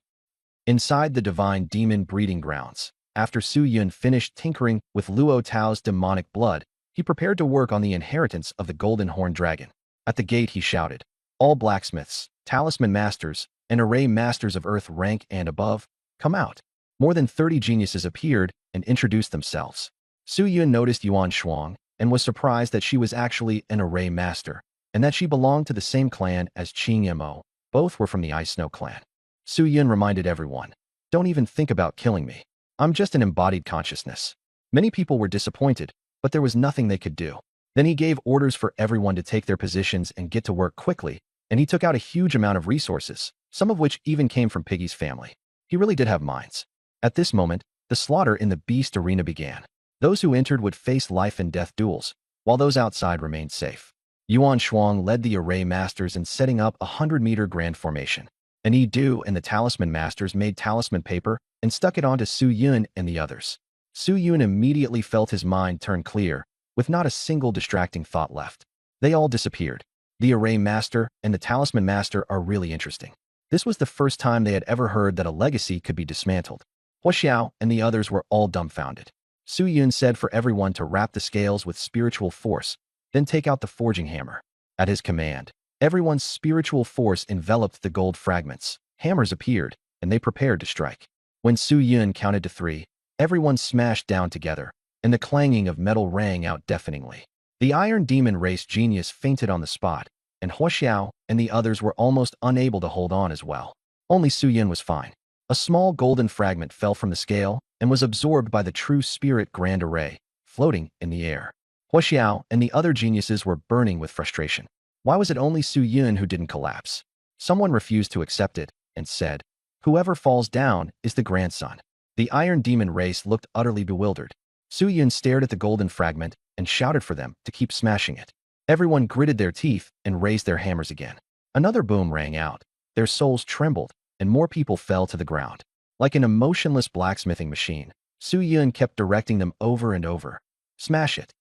Inside the divine demon breeding grounds, after Su Yun finished tinkering with Luo Tao's demonic blood, he prepared to work on the inheritance of the golden horned dragon. At the gate he shouted, all blacksmiths, talisman masters, and array masters of earth rank and above, come out. More than 30 geniuses appeared and introduced themselves. Su Yun noticed Yuan Shuang and was surprised that she was actually an array master, and that she belonged to the same clan as Qing Mo. Both were from the Ice Snow clan. Su Yun reminded everyone, don't even think about killing me. I'm just an embodied consciousness. Many people were disappointed, but there was nothing they could do. Then he gave orders for everyone to take their positions and get to work quickly, and he took out a huge amount of resources, some of which even came from Piggy's family. He really did have minds. At this moment, the slaughter in the beast arena began. Those who entered would face life and death duels, while those outside remained safe. Yuan Shuang led the array masters in setting up a 100-meter grand formation. And Yi Du and the talisman masters made talisman paper and stuck it onto Su Yun and the others. Su Yun immediately felt his mind turn clear, with not a single distracting thought left. They all disappeared. The array master and the talisman master are really interesting. This was the first time they had ever heard that a legacy could be dismantled. Hua Xiao and the others were all dumbfounded. Su Yun said for everyone to wrap the scales with spiritual force, then take out the forging hammer. At his command, everyone's spiritual force enveloped the gold fragments. Hammers appeared, and they prepared to strike. When Su Yun counted to 3, everyone smashed down together, and the clanging of metal rang out deafeningly. The Iron Demon race genius fainted on the spot, and Hua Xiao and the others were almost unable to hold on as well. Only Su Yun was fine. A small golden fragment fell from the scale and was absorbed by the true spirit grand array, floating in the air. Hua Xiao and the other geniuses were burning with frustration. Why was it only Su Yun who didn't collapse? Someone refused to accept it and said, whoever falls down is the grandson. The Iron Demon race looked utterly bewildered. Su Yun stared at the golden fragment and shouted for them to keep smashing it. Everyone gritted their teeth and raised their hammers again. Another boom rang out. Their souls trembled, and more people fell to the ground. Like an emotionless blacksmithing machine, Su Yun kept directing them over and over. Smash it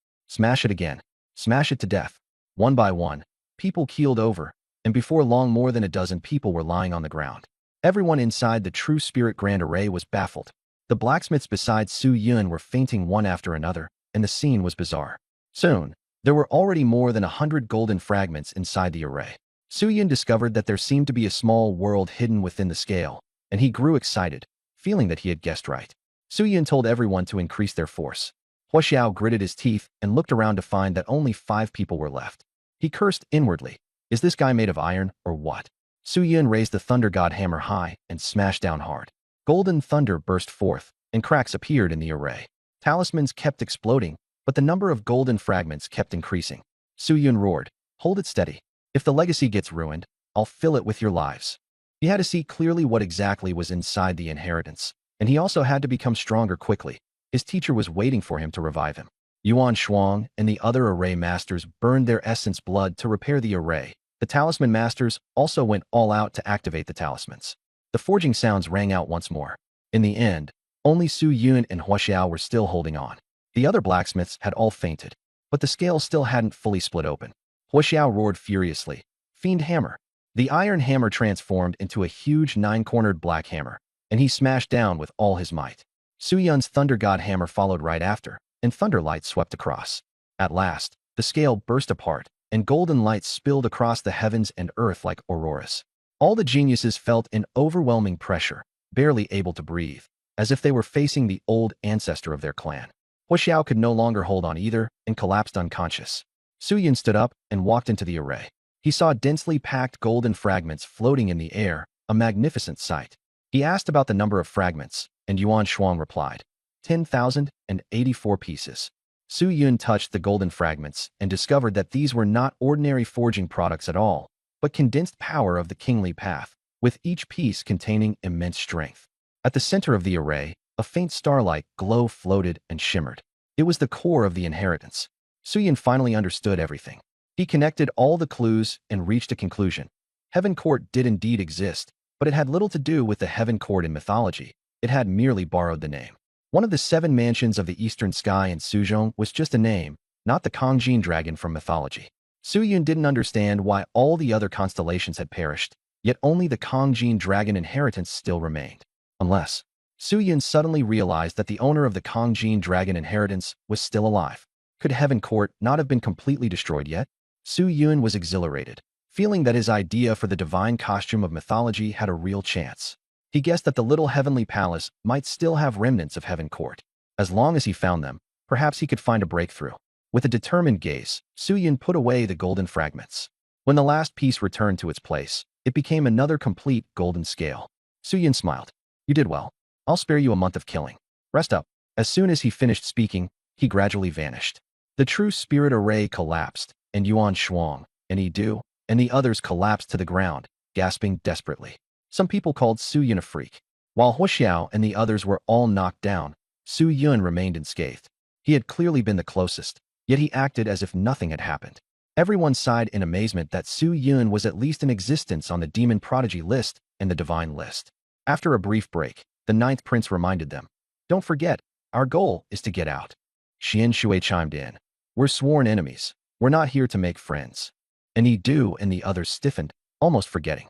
again, smash it to death. One by one, people keeled over, and before long more than a dozen people were lying on the ground. Everyone inside the True Spirit Grand Array was baffled. The blacksmiths besides Su Yun were fainting one after another, and the scene was bizarre. Soon, there were already more than 100 golden fragments inside the array. Su Yun discovered that there seemed to be a small world hidden within the scale, and he grew excited, feeling that he had guessed right. Su Yun told everyone to increase their force. Hua Xiao gritted his teeth and looked around to find that only 5 people were left. He cursed inwardly. Is this guy made of iron, or what? Su Yun raised the Thunder God hammer high and smashed down hard. Golden thunder burst forth, and cracks appeared in the array. Talismans kept exploding, but the number of golden fragments kept increasing. Su Yun roared, hold it steady. If the legacy gets ruined, I'll fill it with your lives. He had to see clearly what exactly was inside the inheritance, and he also had to become stronger quickly. His teacher was waiting for him to revive him. Yuan Shuang and the other array masters burned their essence blood to repair the array. The talisman masters also went all out to activate the talismans. The forging sounds rang out once more. In the end, only Su Yun and Hua Xiao were still holding on. The other blacksmiths had all fainted, but the scale still hadn't fully split open. Hua Xiao roared furiously, Fiend Hammer. The iron hammer transformed into a huge 9-cornered black hammer, and he smashed down with all his might. Su Yun's Thunder God hammer followed right after, and thunder light swept across. At last, the scale burst apart, and golden light spilled across the heavens and earth like auroras. All the geniuses felt an overwhelming pressure, barely able to breathe, as if they were facing the old ancestor of their clan. Hua Xiao could no longer hold on either and collapsed unconscious. Su Yun stood up and walked into the array. He saw densely packed golden fragments floating in the air, a magnificent sight. He asked about the number of fragments, and Yuan Shuang replied, 10,084 pieces. Su Yun touched the golden fragments and discovered that these were not ordinary forging products at all, but condensed power of the kingly path, with each piece containing immense strength. At the center of the array, a faint starlight glow floated and shimmered. It was the core of the inheritance. Su Yun finally understood everything. He connected all the clues and reached a conclusion. Heaven Court did indeed exist, but it had little to do with the Heaven Court in mythology. It had merely borrowed the name. One of the 7 mansions of the eastern sky in Suzhong was just a name, not the Kongjin dragon from mythology. Su Yun didn't understand why all the other constellations had perished, yet only the Kongjin dragon inheritance still remained. Unless, Su Yun suddenly realized that the owner of the Kongjin dragon inheritance was still alive. Could Heaven Court not have been completely destroyed yet? Su Yun was exhilarated, feeling that his idea for the divine costume of mythology had a real chance. He guessed that the little heavenly palace might still have remnants of Heaven Court. As long as he found them, perhaps he could find a breakthrough. With a determined gaze, Su Yun put away the golden fragments. When the last piece returned to its place, it became another complete golden scale. Su Yun smiled. You did well. I'll spare you a month of killing. Rest up. As soon as he finished speaking, he gradually vanished. The true spirit array collapsed, and Yuan Shuang, and Yidu, and the others collapsed to the ground, gasping desperately. Some people called Su Yun a freak. While Hu Xiao and the others were all knocked down, Su Yun remained unscathed. He had clearly been the closest, yet he acted as if nothing had happened. Everyone sighed in amazement that Su Yun was at least in existence on the demon prodigy list and the divine list. After a brief break, the 9th prince reminded them, "Don't forget, our goal is to get out." Xian Shui chimed in, "We're sworn enemies. We're not here to make friends." And Yidu and the others stiffened, almost forgetting.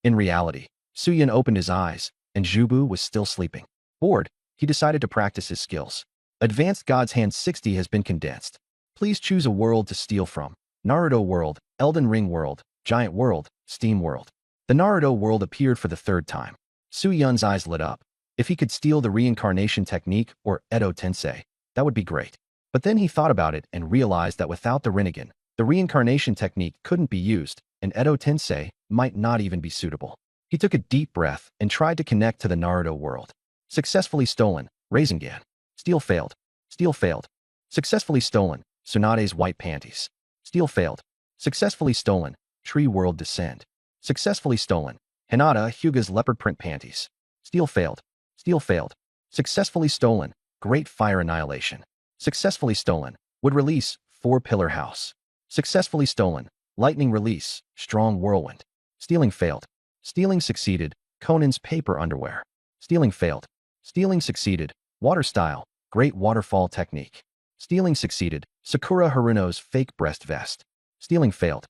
In reality, Su Yun opened his eyes, and Zhubu was still sleeping. Bored, he decided to practice his skills. Advanced God's Hand 60 has been condensed. Please choose a world to steal from. Naruto World, Elden Ring World, Giant World, Steam World. The Naruto world appeared for the 3rd time. Su Yun's eyes lit up. If he could steal the reincarnation technique or Edo Tensei, that would be great. But then he thought about it and realized that without the Rinnegan, the reincarnation technique couldn't be used, and Edo Tensei might not even be suitable. He took a deep breath and tried to connect to the Naruto world. Successfully stolen, Rasengan. Steal failed. Steal failed. Successfully stolen, Tsunade's white panties. Steal failed. Successfully stolen, Tree World Descend. Successfully stolen, Hinata Hyuga's leopard print panties. Steal failed. Steal failed. Successfully stolen, Great Fire Annihilation. Successfully stolen, Wood Release, 4-Pillar House. Successfully stolen, Lightning Release, Strong Whirlwind. Stealing failed. Stealing succeeded, Conan's paper underwear. Stealing failed. Stealing succeeded, Water Style, Great Waterfall Technique. Stealing succeeded, Sakura Haruno's fake breast vest. Stealing failed.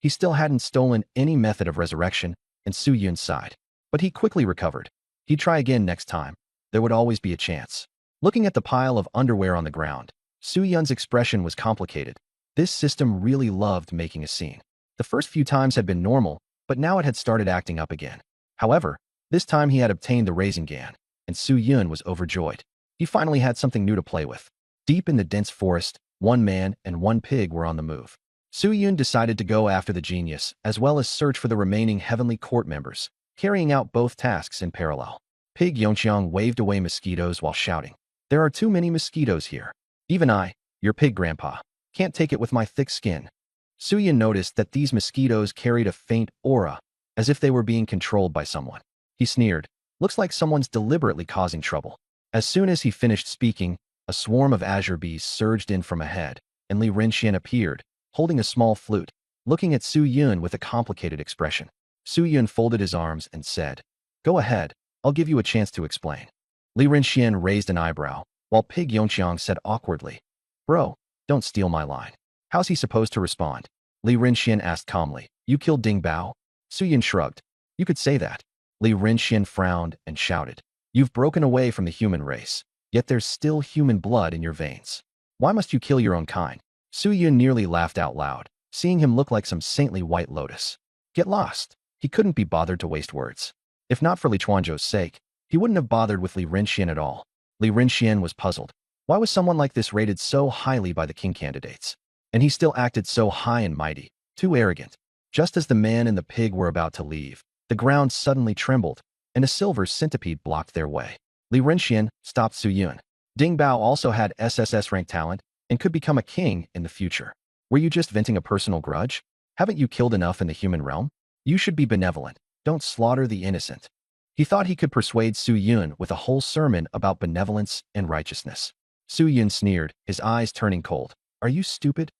He still hadn't stolen any method of resurrection, and Su Yun sighed. But he quickly recovered. He'd try again next time. There would always be a chance. Looking at the pile of underwear on the ground, Su Yun's expression was complicated. This system really loved making a scene. The first few times had been normal, but now it had started acting up again. However, this time he had obtained the Rasengan, and Su Yun was overjoyed. He finally had something new to play with. Deep in the dense forest, 1 man and 1 pig were on the move. Su Yun decided to go after the genius, as well as search for the remaining Heavenly Court members, carrying out both tasks in parallel. Pig Yongqiang waved away mosquitoes while shouting, "There are too many mosquitoes here. Even I, your pig grandpa, can't take it with my thick skin." Su Yun noticed that these mosquitoes carried a faint aura, as if they were being controlled by someone. He sneered, "Looks like someone's deliberately causing trouble." As soon as he finished speaking, a swarm of azure bees surged in from ahead, and Li Renxian appeared, holding a small flute, looking at Su Yun with a complicated expression. Su Yun folded his arms and said, "Go ahead, I'll give you a chance to explain." Li Renxian raised an eyebrow, while Pig Yongqiang said awkwardly, "Bro, don't steal my line." How's he supposed to respond? Li Renxian asked calmly, "You killed Ding Bao?" Su Yun shrugged. "You could say that." Li Renxian frowned and shouted, "You've broken away from the human race, yet there's still human blood in your veins. Why must you kill your own kind?" Su Yun nearly laughed out loud, seeing him look like some saintly white lotus. Get lost. He couldn't be bothered to waste words. If not for Li Chuanzhou's sake, he wouldn't have bothered with Li Renxian at all. Li Renxian was puzzled. Why was someone like this rated so highly by the king candidates? And he still acted so high and mighty, too arrogant. Just as the man and the pig were about to leave, the ground suddenly trembled, and a silver centipede blocked their way. Li Renxian stopped Su Yun. Ding Bao also had SSS rank talent and could become a king in the future. Were you just venting a personal grudge? Haven't you killed enough in the human realm? You should be benevolent. Don't slaughter the innocent. He thought he could persuade Su Yun with a whole sermon about benevolence and righteousness. Su Yun sneered, his eyes turning cold. Are you stupid?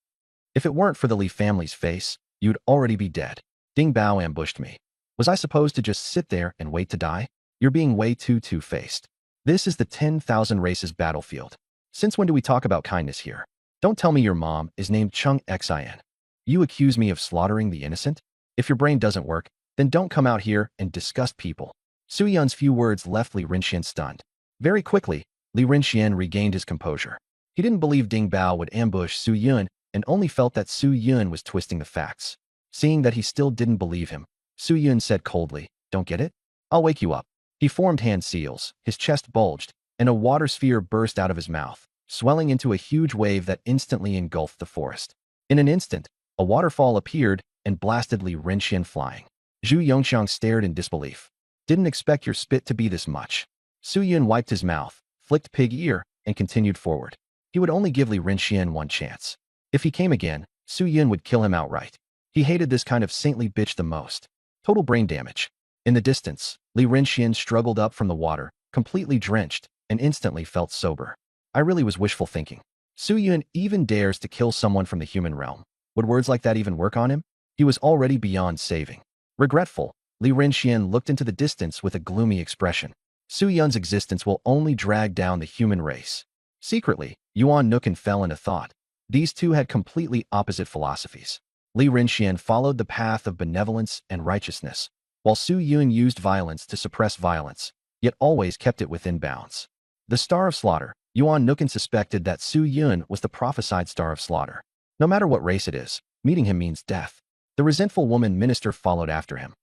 If it weren't for the Li family's face, you'd already be dead. Ding Bao ambushed me. Was I supposed to just sit there and wait to die? You're being way too two-faced. This is the 10,000 races battlefield. Since when do we talk about kindness here? Don't tell me your mom is named Chung Xin. You accuse me of slaughtering the innocent? If your brain doesn't work, then don't come out here and disgust people. Su Yun's few words left Li Renxian stunned. Very quickly, Li Renxian regained his composure. He didn't believe Ding Bao would ambush Su Yun and only felt that Su Yun was twisting the facts. Seeing that he still didn't believe him, Su Yun said coldly, "Don't get it? I'll wake you up." He formed hand seals, his chest bulged, and a water sphere burst out of his mouth, swelling into a huge wave that instantly engulfed the forest. In an instant, a waterfall appeared and blasted Li Renxian flying. Zhu Yongxiang stared in disbelief. Didn't expect your spit to be this much. Su Yun wiped his mouth, flicked pig ear, and continued forward. He would only give Li Renxian one chance. If he came again, Su Yun would kill him outright. He hated this kind of saintly bitch the most. Total brain damage. In the distance, Li Renxian struggled up from the water, completely drenched, and instantly felt sober. I really was wishful thinking. Su Yun even dares to kill someone from the human realm. Would words like that even work on him? He was already beyond saving. Regretful, Li Renxian looked into the distance with a gloomy expression. Su Yun's existence will only drag down the human race. Secretly, Yuan Nukin fell into thought. These two had completely opposite philosophies. Li Renxian followed the path of benevolence and righteousness, while Su Yun used violence to suppress violence, yet always kept it within bounds. The Star of Slaughter, Yuan Nukin suspected that Su Yun was the prophesied Star of Slaughter. No matter what race it is, meeting him means death. The resentful woman minister followed after him.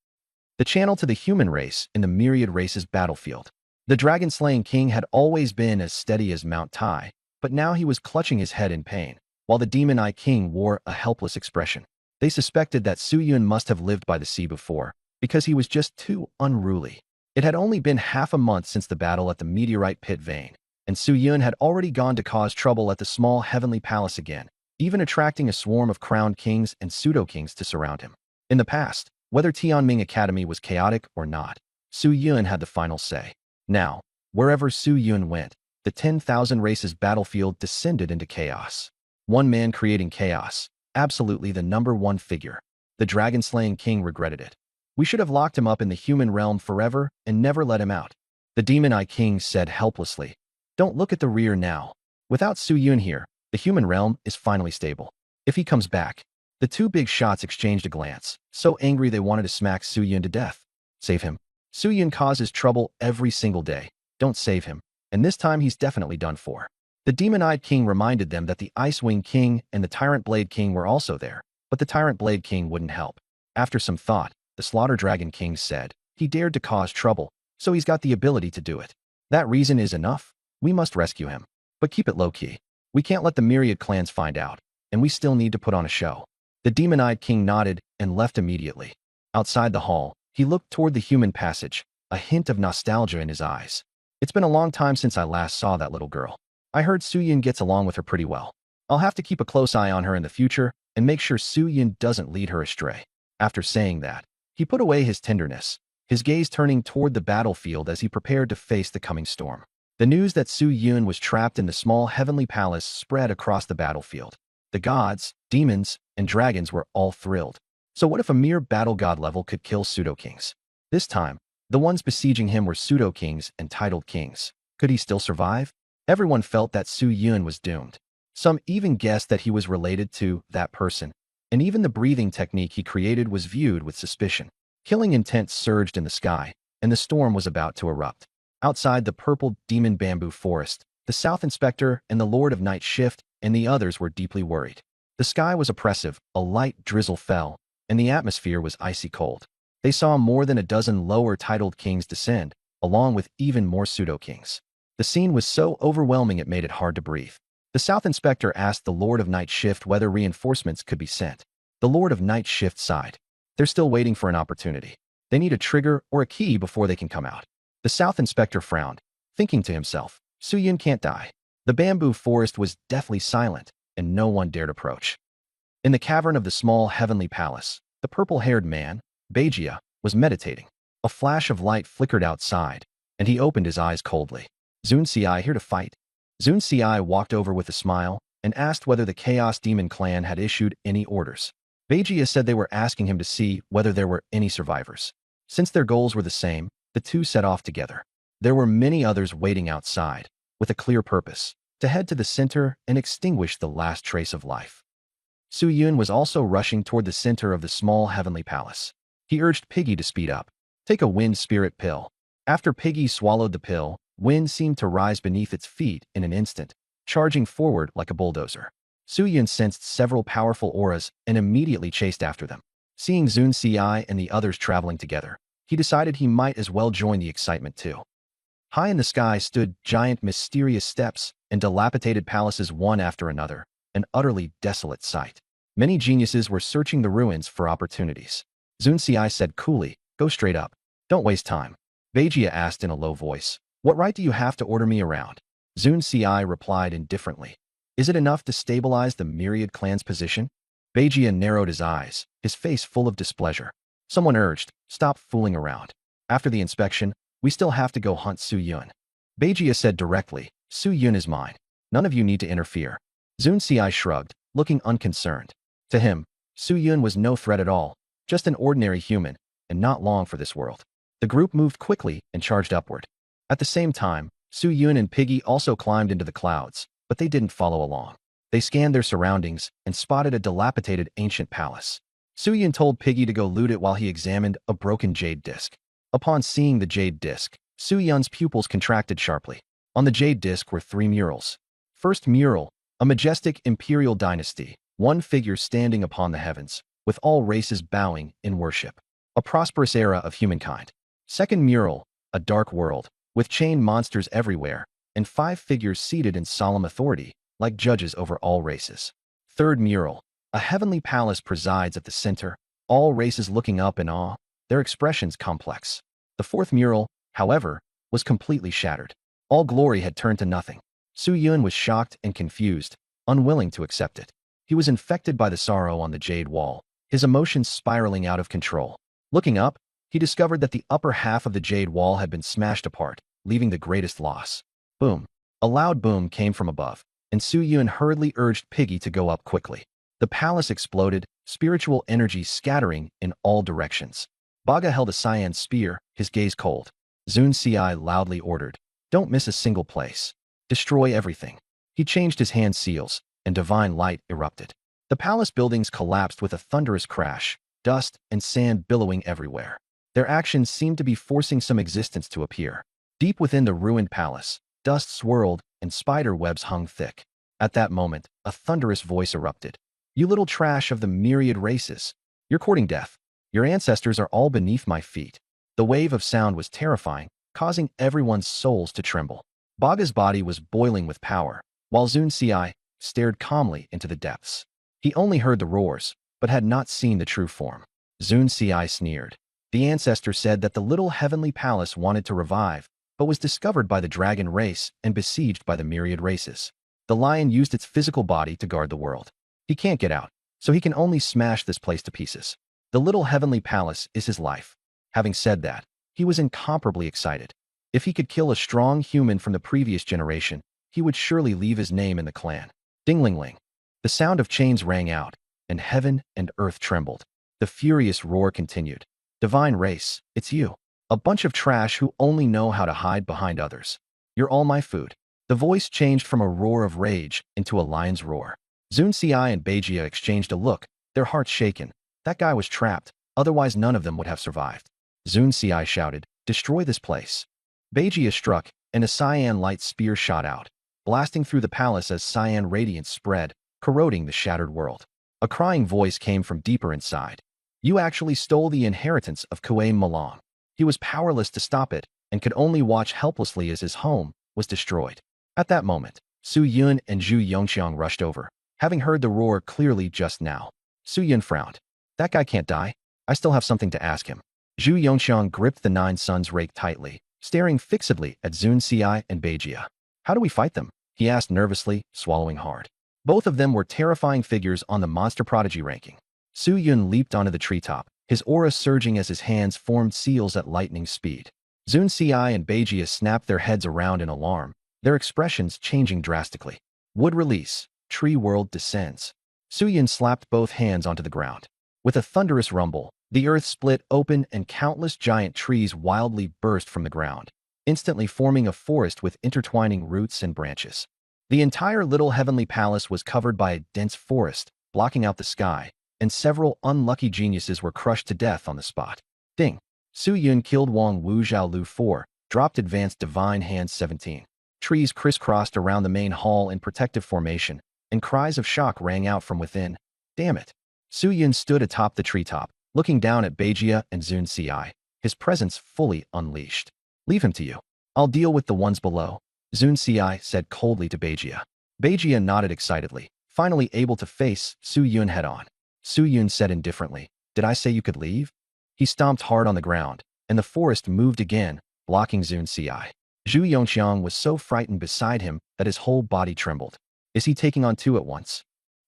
The channel to the human race in the myriad races battlefield. The dragon-slaying king had always been as steady as Mount Tai, but now he was clutching his head in pain, while the demon-eye king wore a helpless expression. They suspected that Su Yun must have lived by the sea before, because he was just too unruly. It had only been half a month since the battle at the meteorite pit vein, and Su Yun had already gone to cause trouble at the small heavenly palace again, even attracting a swarm of crowned kings and pseudo-kings to surround him. In the past, whether Tianming Academy was chaotic or not, Su Yun had the final say. Now, wherever Su Yun went, the 10,000 races battlefield descended into chaos. One man creating chaos, absolutely the number one figure. The dragon-slaying king regretted it. We should have locked him up in the human realm forever and never let him out. The demon-eye king said helplessly. Don't look at the rear now. Without Su Yun here, the human realm is finally stable. If he comes back, the two big shots exchanged a glance, so angry they wanted to smack Su Yun to death. Save him. Su Yun causes trouble every single day. Don't save him, and this time he's definitely done for. The demon-eyed king reminded them that the Ice Wing King and the Tyrant Blade King were also there, but the Tyrant Blade King wouldn't help. After some thought, the Slaughter Dragon King said, he dared to cause trouble, so he's got the ability to do it. That reason is enough. We must rescue him. But keep it low-key. We can't let the myriad clans find out, and we still need to put on a show. The demon-eyed king nodded and left immediately. Outside the hall, he looked toward the human passage, a hint of nostalgia in his eyes. It's been a long time since I last saw that little girl. I heard Su Yun gets along with her pretty well. I'll have to keep a close eye on her in the future and make sure Su Yun doesn't lead her astray. After saying that, he put away his tenderness, his gaze turning toward the battlefield as he prepared to face the coming storm. The news that Su Yun was trapped in the small heavenly palace spread across the battlefield. The gods, demons, and dragons were all thrilled. So what if a mere battle god level could kill pseudo-kings? This time, the ones besieging him were pseudo-kings and titled kings. Could he still survive? Everyone felt that Su Yun was doomed. Some even guessed that he was related to that person, and even the breathing technique he created was viewed with suspicion. Killing intent surged in the sky, and the storm was about to erupt. Outside the purple demon bamboo forest, the South Inspector and the Lord of Night Shift and the others were deeply worried. The sky was oppressive, a light drizzle fell, and the atmosphere was icy cold. They saw more than a dozen lower-titled kings descend, along with even more pseudo-kings. The scene was so overwhelming it made it hard to breathe. The South Inspector asked the Lord of Night Shift whether reinforcements could be sent. The Lord of Night Shift sighed. They're still waiting for an opportunity. They need a trigger or a key before they can come out. The South Inspector frowned, thinking to himself, Su-Yun can't die. The bamboo forest was deathly silent, and no one dared approach. In the cavern of the small heavenly palace, the purple-haired man, Bajia, was meditating. A flash of light flickered outside, and he opened his eyes coldly. Zun Si here to fight? Zun Si walked over with a smile and asked whether the Chaos Demon clan had issued any orders. Bajia said they were asking him to see whether there were any survivors. Since their goals were the same, the two set off together. There were many others waiting outside, with a clear purpose, to head to the center and extinguish the last trace of life. Su-Yun was also rushing toward the center of the small heavenly palace. He urged Piggy to speed up. Take a wind spirit pill. After Piggy swallowed the pill, wind seemed to rise beneath its feet in an instant, charging forward like a bulldozer. Su-Yun sensed several powerful auras and immediately chased after them. Seeing Zun Si and the others traveling together, he decided he might as well join the excitement too. High in the sky stood giant mysterious steps and dilapidated palaces one after another, an utterly desolate sight. Many geniuses were searching the ruins for opportunities. Zun Si said coolly, go straight up. Don't waste time. Bajia asked in a low voice, what right do you have to order me around? Zun Si replied indifferently, is it enough to stabilize the myriad clan's position? Bajia narrowed his eyes, his face full of displeasure. Someone urged, stop fooling around. After the inspection, we still have to go hunt Su-Yun. Bajia said directly, Su-Yun is mine. None of you need to interfere. Zun Si shrugged, looking unconcerned. To him, Su-Yun was no threat at all, just an ordinary human, and not long for this world. The group moved quickly and charged upward. At the same time, Su-Yun and Piggy also climbed into the clouds, but they didn't follow along. They scanned their surroundings and spotted a dilapidated ancient palace. Su-Yun told Piggy to go loot it while he examined a broken jade disc. Upon seeing the jade disc, Su-Yun's pupils contracted sharply. On the jade disc were 3 murals. First mural, a majestic imperial dynasty, one figure standing upon the heavens, with all races bowing in worship. A prosperous era of humankind. Second mural, a dark world, with chained monsters everywhere, and 5 figures seated in solemn authority, like judges over all races. Third mural, a heavenly palace presides at the center, all races looking up in awe, their expressions complex. The fourth mural, however, was completely shattered. All glory had turned to nothing. Su-Yun was shocked and confused, unwilling to accept it. He was infected by the sorrow on the jade wall, his emotions spiraling out of control. Looking up, he discovered that the upper half of the jade wall had been smashed apart, leaving the greatest loss. Boom. A loud boom came from above, and Su-Yun hurriedly urged Piggy to go up quickly. The palace exploded, spiritual energy scattering in all directions. Baga held a cyan spear, his gaze cold. Zun Si loudly ordered, don't miss a single place. Destroy everything. He changed his hand seals, and divine light erupted. The palace buildings collapsed with a thunderous crash, dust and sand billowing everywhere. Their actions seemed to be forcing some existence to appear. Deep within the ruined palace, dust swirled and spider webs hung thick. At that moment, a thunderous voice erupted. You little trash of the myriad races. You're courting death. Your ancestors are all beneath my feet. The wave of sound was terrifying, causing everyone's souls to tremble. Baga's body was boiling with power, while Zun Si stared calmly into the depths. He only heard the roars, but had not seen the true form. Zun Si sneered. The ancestor said that the little heavenly palace wanted to revive, but was discovered by the dragon race and besieged by the myriad races. The lion used its physical body to guard the world. He can't get out, so he can only smash this place to pieces. The little heavenly palace is his life. Having said that, he was incomparably excited. If he could kill a strong human from the previous generation, he would surely leave his name in the clan. Ding-ling-ling. The sound of chains rang out, and heaven and earth trembled. The furious roar continued. Divine race, it's you. A bunch of trash who only know how to hide behind others. You're all my food. The voice changed from a roar of rage into a lion's roar. Zun Si and Bajia exchanged a look, their hearts shaken. That guy was trapped, otherwise none of them would have survived. Zun Si shouted, destroy this place. Bajia struck, and a cyan light spear shot out, blasting through the palace as cyan radiance spread, corroding the shattered world. A crying voice came from deeper inside. You actually stole the inheritance of Kuei Malong. He was powerless to stop it, and could only watch helplessly as his home was destroyed. At that moment, Su-Yun and Zhu Yongqiang rushed over, having heard the roar clearly just now. Su-Yun frowned. That guy can't die. I still have something to ask him. Zhu Yongxiang gripped the Nine Suns rake tightly, staring fixedly at Zun Ci and Beijia. How do we fight them? He asked nervously, swallowing hard. Both of them were terrifying figures on the monster prodigy ranking. Su Yun leaped onto the treetop, his aura surging as his hands formed seals at lightning speed. Zun Ci and Beijia snapped their heads around in alarm, their expressions changing drastically. Wood release. Tree world descends. Su Yun slapped both hands onto the ground. With a thunderous rumble, the earth split open and countless giant trees wildly burst from the ground, instantly forming a forest with intertwining roots and branches. The entire little heavenly palace was covered by a dense forest, blocking out the sky, and several unlucky geniuses were crushed to death on the spot. Ding! Su Yun killed Wang Wu Zhaolu 4, dropped advanced divine hands 17. Trees crisscrossed around the main hall in protective formation, and cries of shock rang out from within. Damn it! Su Yun stood atop the treetop, looking down at Beijia and Zun Ci, his presence fully unleashed. Leave him to you. I'll deal with the ones below, Zun Ci said coldly to Beijia. Beijia nodded excitedly, finally able to face Su Yun head-on. Su Yun said indifferently, Did I say you could leave? He stomped hard on the ground, and the forest moved again, blocking Zun Ci. Zhu Yongxiang was so frightened beside him that his whole body trembled. Is he taking on two at once?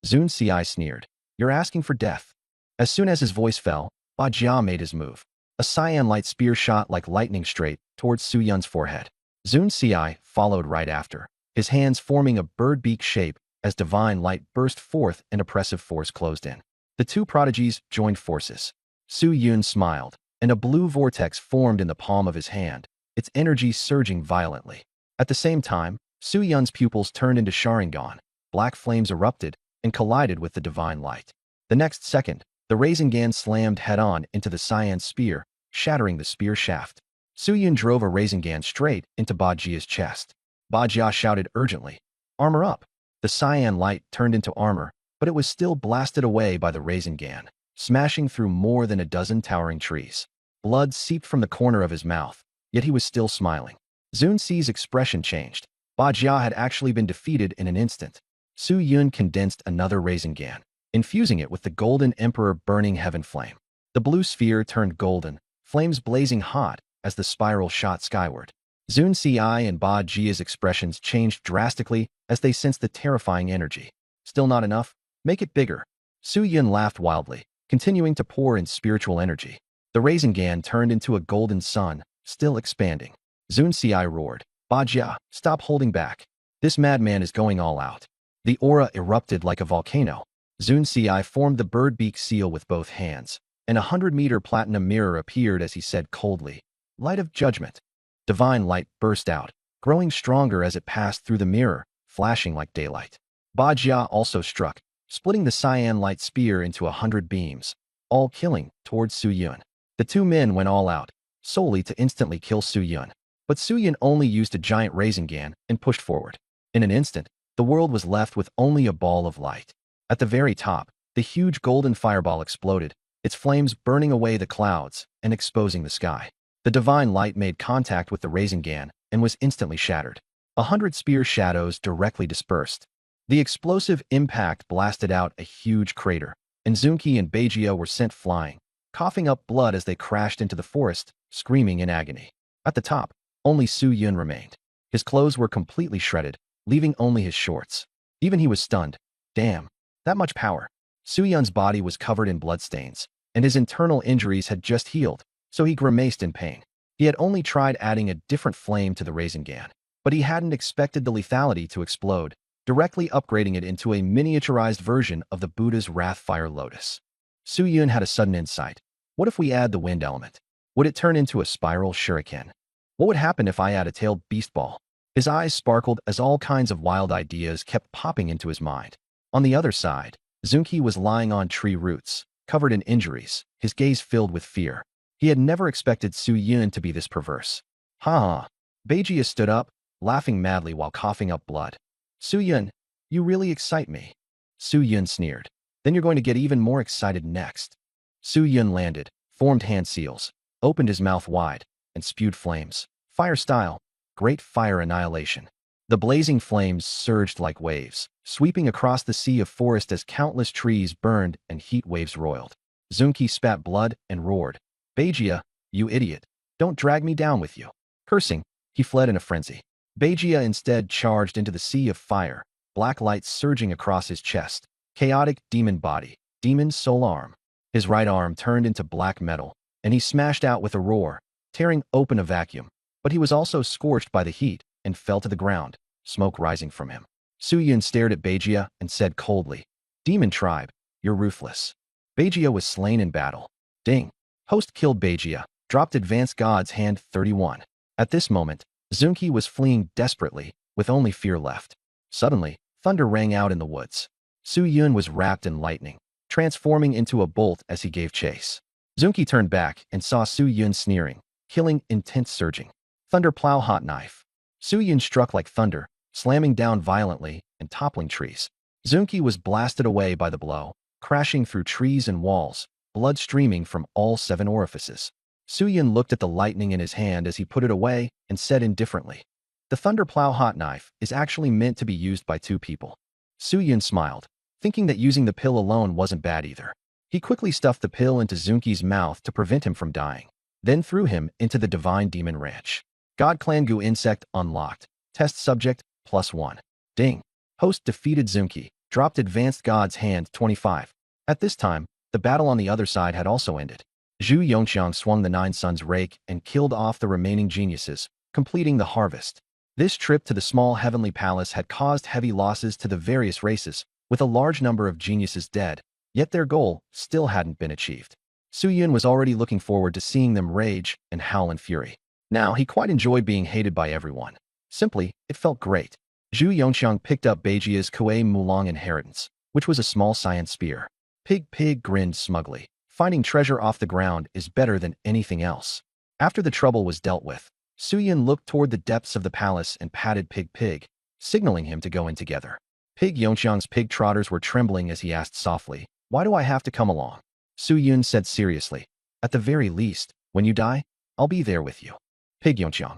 Zun Ci sneered. You're asking for death. As soon as his voice fell, Ba Jia made his move. A cyan light spear shot like lightning straight towards Su Yun's forehead. Zun Ci followed right after, his hands forming a bird beak shape as divine light burst forth and oppressive force closed in. The two prodigies joined forces. Su Yun smiled, and a blue vortex formed in the palm of his hand, its energy surging violently. At the same time, Su Yun's pupils turned into Sharingan, black flames erupted and collided with the divine light. The next second, the Rasengan slammed head-on into the cyan spear, shattering the spear shaft. Su Yun drove a Rasengan straight into Ba Jia's chest. Ba Jia shouted urgently, Armor up! The cyan light turned into armor, but it was still blasted away by the Rasengan, smashing through more than a dozen towering trees. Blood seeped from the corner of his mouth, yet he was still smiling. Zun Ci's expression changed. Ba Jia had actually been defeated in an instant. Su Yun condensed another Rasengan, infusing it with the Golden Emperor burning heaven flame. The blue sphere turned golden, flames blazing hot as the spiral shot skyward. Zun Ci and Ba Jia's expressions changed drastically as they sensed the terrifying energy. Still not enough? Make it bigger. Su Yun laughed wildly, continuing to pour in spiritual energy. The Rasengan turned into a golden sun, still expanding. Zun Ci roared, Ba Jia, stop holding back. This madman is going all out. The aura erupted like a volcano. Zun Ci formed the bird beak seal with both hands, and a 100-meter platinum mirror appeared as he said coldly, Light of judgment. Divine light burst out, growing stronger as it passed through the mirror, flashing like daylight. Ba Jia also struck, splitting the cyan light spear into 100 beams, all killing towards Su Yun. The two men went all out, solely to instantly kill Su Yun. But Su Yun only used a giant Rasengan and pushed forward. In an instant, the world was left with only a ball of light. At the very top, the huge golden fireball exploded, its flames burning away the clouds and exposing the sky. The divine light made contact with the Rasengan and was instantly shattered. 100 spear shadows directly dispersed. The explosive impact blasted out a huge crater, and Zunki and Beijia were sent flying, coughing up blood as they crashed into the forest, screaming in agony. At the top, only Su Yun remained. His clothes were completely shredded, leaving only his shorts. Even he was stunned. Damn, that much power. Su Yun's body was covered in bloodstains, and his internal injuries had just healed, so he grimaced in pain. He had only tried adding a different flame to the Rasengan, but he hadn't expected the lethality to explode, directly upgrading it into a miniaturized version of the Buddha's Wrath Fire Lotus. Su Yun had a sudden insight. What if we add the wind element? Would it turn into a spiral shuriken? What would happen if I add a tailed beast ball? His eyes sparkled as all kinds of wild ideas kept popping into his mind. On the other side, Zunki was lying on tree roots, covered in injuries, his gaze filled with fear. He had never expected Su Yun to be this perverse. Ha ha. Beijia stood up, laughing madly while coughing up blood. Su Yun, you really excite me. Su Yun sneered. Then you're going to get even more excited next. Su Yun landed, formed hand seals, opened his mouth wide, and spewed flames. Fire style. Great fire annihilation. The blazing flames surged like waves, sweeping across the sea of forest as countless trees burned and heat waves roiled. Zunki spat blood and roared, Beigia, you idiot. Don't drag me down with you. Cursing, he fled in a frenzy. Beigia instead charged into the sea of fire, black light surging across his chest. Chaotic demon body, demon soul arm. His right arm turned into black metal, and he smashed out with a roar, tearing open a vacuum. But he was also scorched by the heat and fell to the ground, smoke rising from him. Su Yun stared at Beigia and said coldly, Demon tribe, you're ruthless. Beigia was slain in battle. Ding. Host killed Beigia, dropped Advanced God's Hand 31. At this moment, Zunki was fleeing desperately, with only fear left. Suddenly, thunder rang out in the woods. Su Yun was wrapped in lightning, transforming into a bolt as he gave chase. Zunki turned back and saw Su Yun sneering, killing intent surging. Thunder plow hot knife. Su Yun struck like thunder, slamming down violently and toppling trees. Zunki was blasted away by the blow, crashing through trees and walls, blood streaming from all 7 orifices. Su Yun looked at the lightning in his hand as he put it away and said indifferently, The thunder plow hot knife is actually meant to be used by 2 people. Su Yun smiled, thinking that using the pill alone wasn't bad either. He quickly stuffed the pill into Zunki's mouth to prevent him from dying, then threw him into the Divine Demon Ranch. God Clan Goo Insect unlocked. Test subject +1. Ding. Host defeated Zunki, dropped Advanced God's Hand 25. At this time, the battle on the other side had also ended. Zhu Yongqiang swung the 9 Suns rake and killed off the remaining geniuses, completing the harvest. This trip to the small heavenly palace had caused heavy losses to the various races, with a large number of geniuses dead, yet their goal still hadn't been achieved. Su Yun was already looking forward to seeing them rage and howl in fury. Now, he quite enjoyed being hated by everyone. Simply, it felt great. Zhu Yongqiang picked up Beijia's Kuei Mulong inheritance, which was a small science spear. Pig grinned smugly. Finding treasure off the ground is better than anything else. After the trouble was dealt with, Su Yun looked toward the depths of the palace and patted Pig, signaling him to go in together. Pig Yongqiang's pig trotters were trembling as he asked softly, Why do I have to come along? Su Yun said seriously, At the very least, when you die, I'll be there with you. Pig Yongqiang.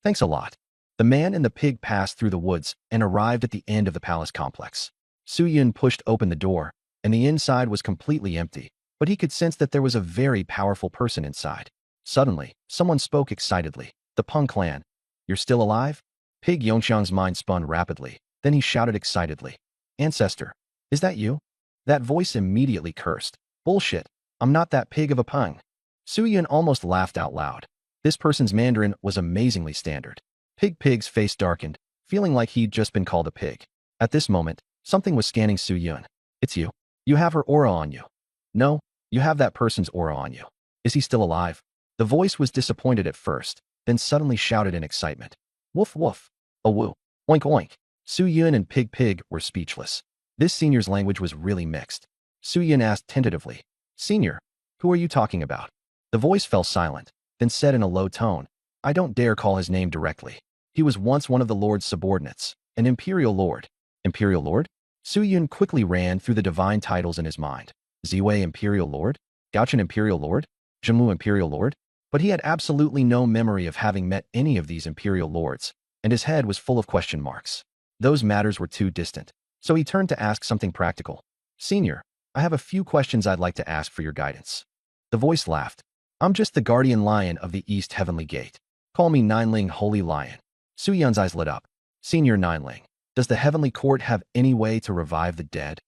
Thanks a lot. The man and the pig passed through the woods and arrived at the end of the palace complex. Su Yun pushed open the door, and the inside was completely empty, but he could sense that there was a very powerful person inside. Suddenly, someone spoke excitedly. The Peng clan. You're still alive? Pig Yongqiang's mind spun rapidly. Then he shouted excitedly. Ancestor, is that you? That voice immediately cursed. Bullshit. I'm not that pig of a Peng. Su Yun almost laughed out loud. This person's Mandarin was amazingly standard. Pig's face darkened, feeling like he'd just been called a pig. At this moment, something was scanning Su Yun. It's you. You have her aura on you. No, you have that person's aura on you. Is he still alive? The voice was disappointed at first, then suddenly shouted in excitement. Woof woof. A woo. Oink oink. Su Yun and Pig were speechless. This senior's language was really mixed. Su Yun asked tentatively, Senior, who are you talking about? The voice fell silent, then said in a low tone, I don't dare call his name directly. He was once one of the Lord's subordinates, an Imperial Lord. Imperial Lord? Su Yun quickly ran through the divine titles in his mind. Ziwei Imperial Lord? Gaochen Imperial Lord? Zhenlu Imperial Lord? But he had absolutely no memory of having met any of these Imperial Lords, and his head was full of question marks. Those matters were too distant, so he turned to ask something practical. Senior, I have a few questions I'd like to ask for your guidance. The voice laughed. I'm just the guardian lion of the East Heavenly Gate. Call me Nineling Holy Lion. Su Yun's eyes lit up. Senior Nineling, does the Heavenly Court have any way to revive the dead?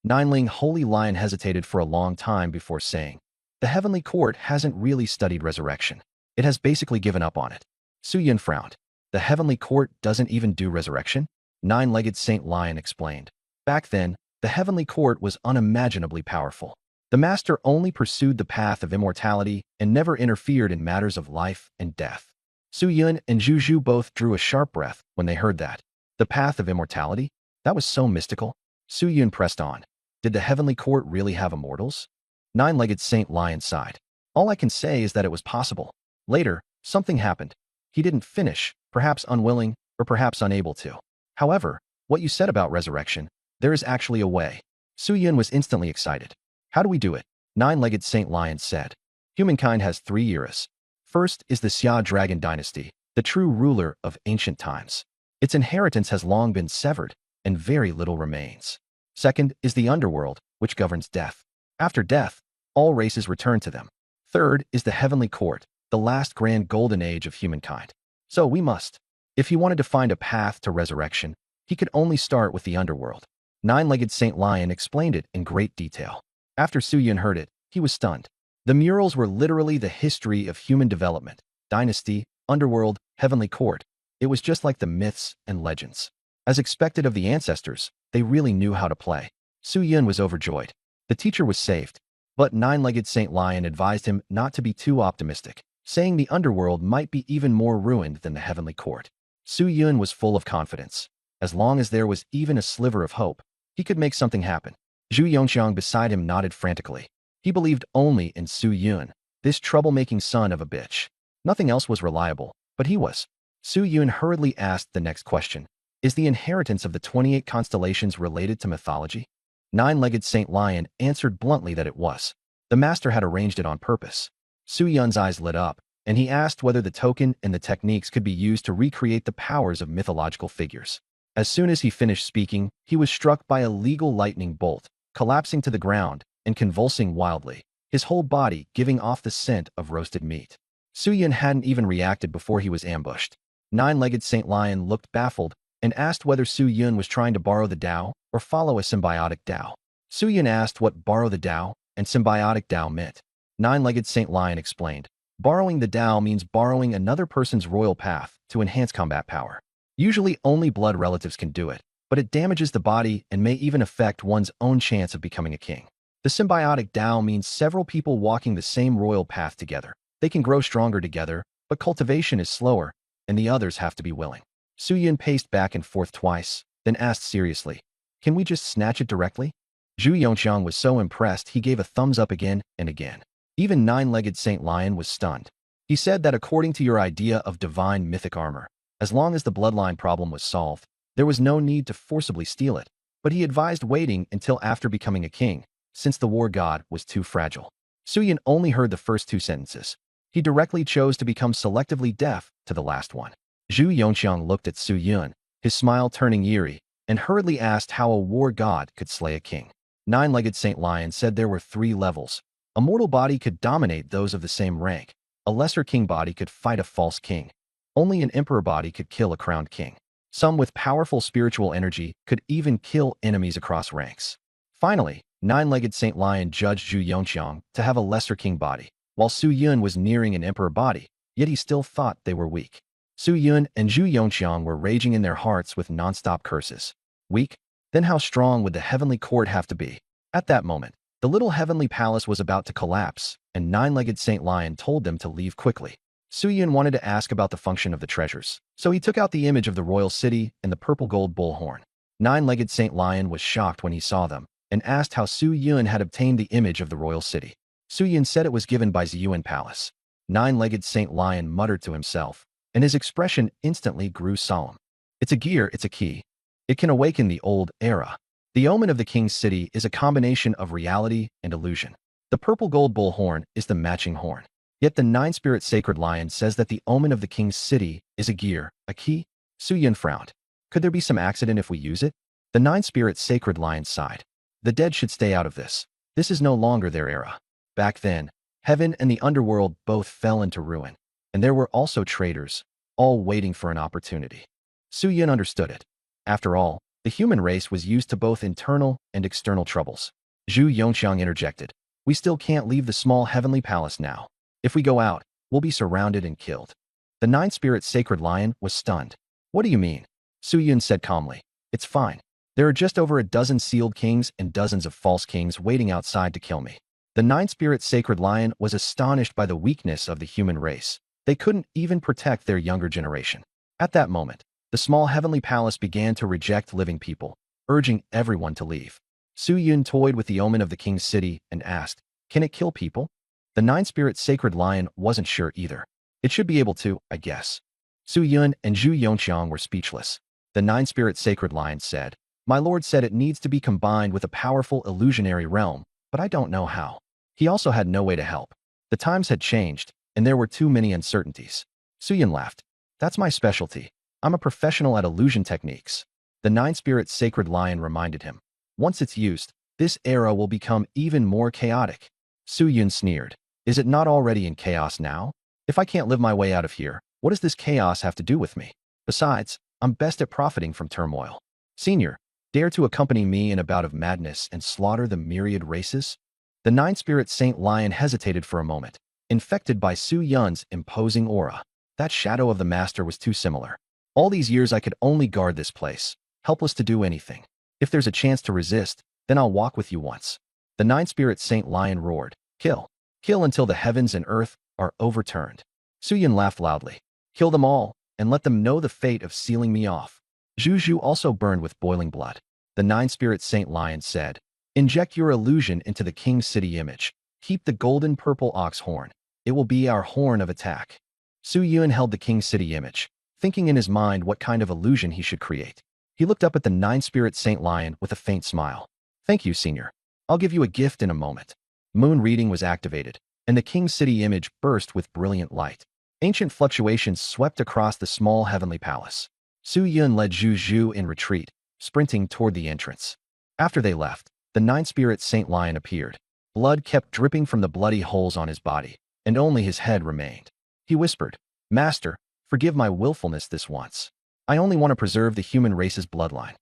Nineling Holy Lion hesitated for a long time before saying, The Heavenly Court hasn't really studied resurrection. It has basically given up on it. Su Yun frowned. The Heavenly Court doesn't even do resurrection? Nine-legged Saint Lion explained. Back then, the Heavenly Court was unimaginably powerful. The Master only pursued the path of immortality and never interfered in matters of life and death. Su Yun and Zhu Zhu both drew a sharp breath when they heard that. The path of immortality? That was so mystical. Su Yun pressed on. Did the Heavenly Court really have immortals? Nine-legged Saint Lion sighed. All I can say is that it was possible. Later, something happened. He didn't finish, perhaps unwilling, or perhaps unable to. However, what you said about resurrection, there is actually a way. Su Yun was instantly excited. How do we do it? Nine-legged Saint Lion said. Humankind has 3 eras. First is the Xia Dragon Dynasty, the true ruler of ancient times. Its inheritance has long been severed, and very little remains. Second is the underworld, which governs death. After death, all races return to them. Third is the heavenly court, the last grand golden age of humankind. So we must. If he wanted to find a path to resurrection, he could only start with the underworld. Nine-legged Saint Lion explained it in great detail. After Su Yun heard it, he was stunned. The murals were literally the history of human development, dynasty, underworld, heavenly court. It was just like the myths and legends. As expected of the ancestors, they really knew how to play. Su Yun was overjoyed. The teacher was saved. But Nine-legged Saint Lion advised him not to be too optimistic, saying the underworld might be even more ruined than the heavenly court. Su Yun was full of confidence. As long as there was even a sliver of hope, he could make something happen. Zhu Yongxiang beside him nodded frantically. He believed only in Su Yun, this troublemaking son of a bitch. Nothing else was reliable, but he was. Su Yun hurriedly asked the next question. Is the inheritance of the 28 constellations related to mythology? Nine-legged Saint Lion answered bluntly that it was. The master had arranged it on purpose. Su Yun's eyes lit up, and he asked whether the token and the techniques could be used to recreate the powers of mythological figures. As soon as he finished speaking, he was struck by a legal lightning bolt, collapsing to the ground and convulsing wildly, his whole body giving off the scent of roasted meat. Su Yun hadn't even reacted before he was ambushed. Nine-legged Saint Lion looked baffled and asked whether Su Yun was trying to borrow the Tao or follow a symbiotic Tao. Su Yun asked what borrow the Tao and symbiotic Tao meant. Nine-legged Saint Lion explained. Borrowing the Tao means borrowing another person's royal path to enhance combat power. Usually only blood relatives can do it, but it damages the body and may even affect one's own chance of becoming a king. The symbiotic Tao means several people walking the same royal path together. They can grow stronger together, but cultivation is slower, and the others have to be willing. Su Yun paced back and forth twice, then asked seriously, can we just snatch it directly? Zhu Yongxiang was so impressed he gave a thumbs up again and again. Even Nine-legged Saint Lion was stunned. He said that according to your idea of divine mythic armor, as long as the bloodline problem was solved, there was no need to forcibly steal it, but he advised waiting until after becoming a king, since the war god was too fragile. Su Yun only heard the first two sentences. He directly chose to become selectively deaf to the last one. Zhu Yongxiang looked at Su Yun, his smile turning eerie, and hurriedly asked how a war god could slay a king. Nine-legged Saint Lion said there were 3 levels. A mortal body could dominate those of the same rank. A lesser king body could fight a false king. Only an emperor body could kill a crowned king. Some with powerful spiritual energy could even kill enemies across ranks. Finally, Nine-legged Saint Lion judged Zhu Yongxiang to have a lesser king body, while Su Yun was nearing an emperor body, yet he still thought they were weak. Su Yun and Zhu Yongxiang were raging in their hearts with non-stop curses. Weak? Then how strong would the heavenly court have to be? At that moment, the little heavenly palace was about to collapse, and Nine-legged Saint Lion told them to leave quickly. Su Yun wanted to ask about the function of the treasures, so he took out the image of the royal city and the purple gold bull horn. Nine-legged Saint Lion was shocked when he saw them, and asked how Su Yun had obtained the image of the royal city. Su Yun said it was given by Ziyuan Palace. Nine-legged Saint Lion muttered to himself, and his expression instantly grew solemn. It's a gear, it's a key. It can awaken the old era. The omen of the king's city is a combination of reality and illusion. The purple gold bull horn is the matching horn. Yet the nine-spirit sacred lion says that the omen of the king's city is a gear, a key. Su Yun frowned. Could there be some accident if we use it? The nine-spirit sacred lion sighed. The dead should stay out of this. This is no longer their era. Back then, heaven and the underworld both fell into ruin. And there were also traitors, all waiting for an opportunity. Su Yun understood it. After all, the human race was used to both internal and external troubles. Zhu Yongxiang interjected. We still can't leave the small heavenly palace now. If we go out, we'll be surrounded and killed. The nine-spirit sacred lion was stunned. What do you mean? Su Yun said calmly. It's fine. There are just over a dozen sealed kings and dozens of false kings waiting outside to kill me. The nine-spirit sacred lion was astonished by the weakness of the human race. They couldn't even protect their younger generation. At that moment, the small heavenly palace began to reject living people, urging everyone to leave. Su Yun toyed with the omen of the king's city and asked, can it kill people? The nine-spirit sacred lion wasn't sure either. It should be able to, I guess. Su Yun and Zhu Yongxiang were speechless. The nine-spirit sacred lion said, my lord said it needs to be combined with a powerful illusionary realm, but I don't know how. He also had no way to help. The times had changed, and there were too many uncertainties. Su Yun laughed. That's my specialty. I'm a professional at illusion techniques. The nine-spirit sacred lion reminded him. Once it's used, this era will become even more chaotic. Su Yun sneered. Is it not already in chaos now? If I can't live my way out of here, what does this chaos have to do with me? Besides, I'm best at profiting from turmoil. Senior, dare to accompany me in a bout of madness and slaughter the myriad races? The nine-spirit Saint Lion hesitated for a moment, infected by Su Yun's imposing aura. That shadow of the master was too similar. All these years I could only guard this place, helpless to do anything. If there's a chance to resist, then I'll walk with you once. The nine-spirit Saint Lion roared, Kill. Kill until the heavens and earth are overturned. Su Yun laughed loudly. Kill them all, and let them know the fate of sealing me off. Zhu also burned with boiling blood. The nine-spirit Saint Lion said, Inject your illusion into the king's city image. Keep the golden purple ox horn. It will be our horn of attack. Su Yun held the king's city image, thinking in his mind what kind of illusion he should create. He looked up at the nine-spirit Saint Lion with a faint smile. Thank you, senior. I'll give you a gift in a moment. Moon reading was activated, and the king's city image burst with brilliant light. Ancient fluctuations swept across the small heavenly palace. Su Yun led Zhu in retreat, sprinting toward the entrance. After they left, the nine-spirit Saint Lion appeared. Blood kept dripping from the bloody holes on his body, and only his head remained. He whispered, Master, forgive my willfulness this once. I only want to preserve the human race's bloodline.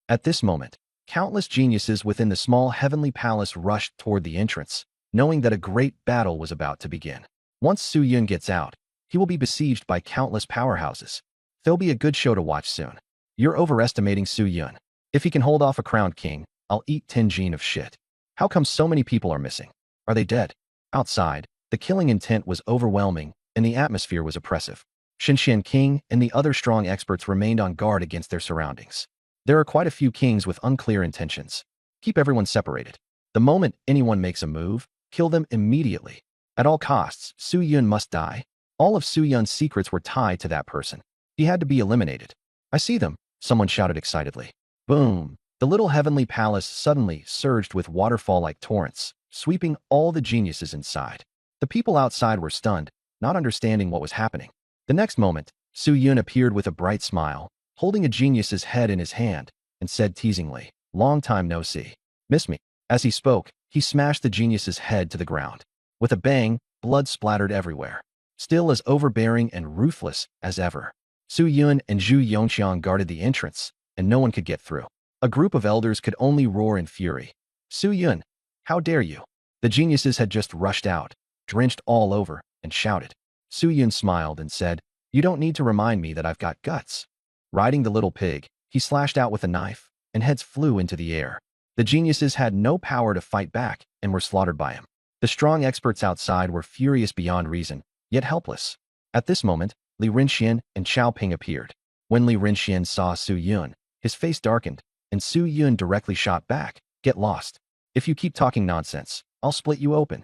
At this moment, countless geniuses within the small heavenly palace rushed toward the entrance, knowing that a great battle was about to begin. Once Su Yun gets out, he will be besieged by countless powerhouses. There'll be a good show to watch soon. You're overestimating Su Yun. If he can hold off a crowned king, I'll eat 10 gene of shit. How come so many people are missing? Are they dead? Outside, the killing intent was overwhelming, and the atmosphere was oppressive. Shinshan King and the other strong experts remained on guard against their surroundings. There are quite a few kings with unclear intentions. Keep everyone separated. The moment anyone makes a move, kill them immediately. At all costs, Su Yun must die. All of Su Yun's secrets were tied to that person. He had to be eliminated. I see them, someone shouted excitedly. Boom! The little heavenly palace suddenly surged with waterfall-like torrents, sweeping all the geniuses inside. The people outside were stunned, not understanding what was happening. The next moment, Su Yun appeared with a bright smile, holding a genius's head in his hand, and said teasingly, Long time no see. Miss me? As he spoke, he smashed the genius's head to the ground. With a bang, blood splattered everywhere. Still as overbearing and ruthless as ever. Su Yun and Zhu Yongxiang guarded the entrance, and no one could get through. A group of elders could only roar in fury. Su Yun, how dare you? The geniuses had just rushed out, drenched all over, and shouted. Su Yun smiled and said, You don't need to remind me that I've got guts. Riding the little pig, he slashed out with a knife, and heads flew into the air. The geniuses had no power to fight back and were slaughtered by him. The strong experts outside were furious beyond reason, yet helpless. At this moment, Li Renxian and Chao Ping appeared. When Li Renxian saw Su Yun, his face darkened, and Su Yun directly shot back, Get lost. If you keep talking nonsense, I'll split you open.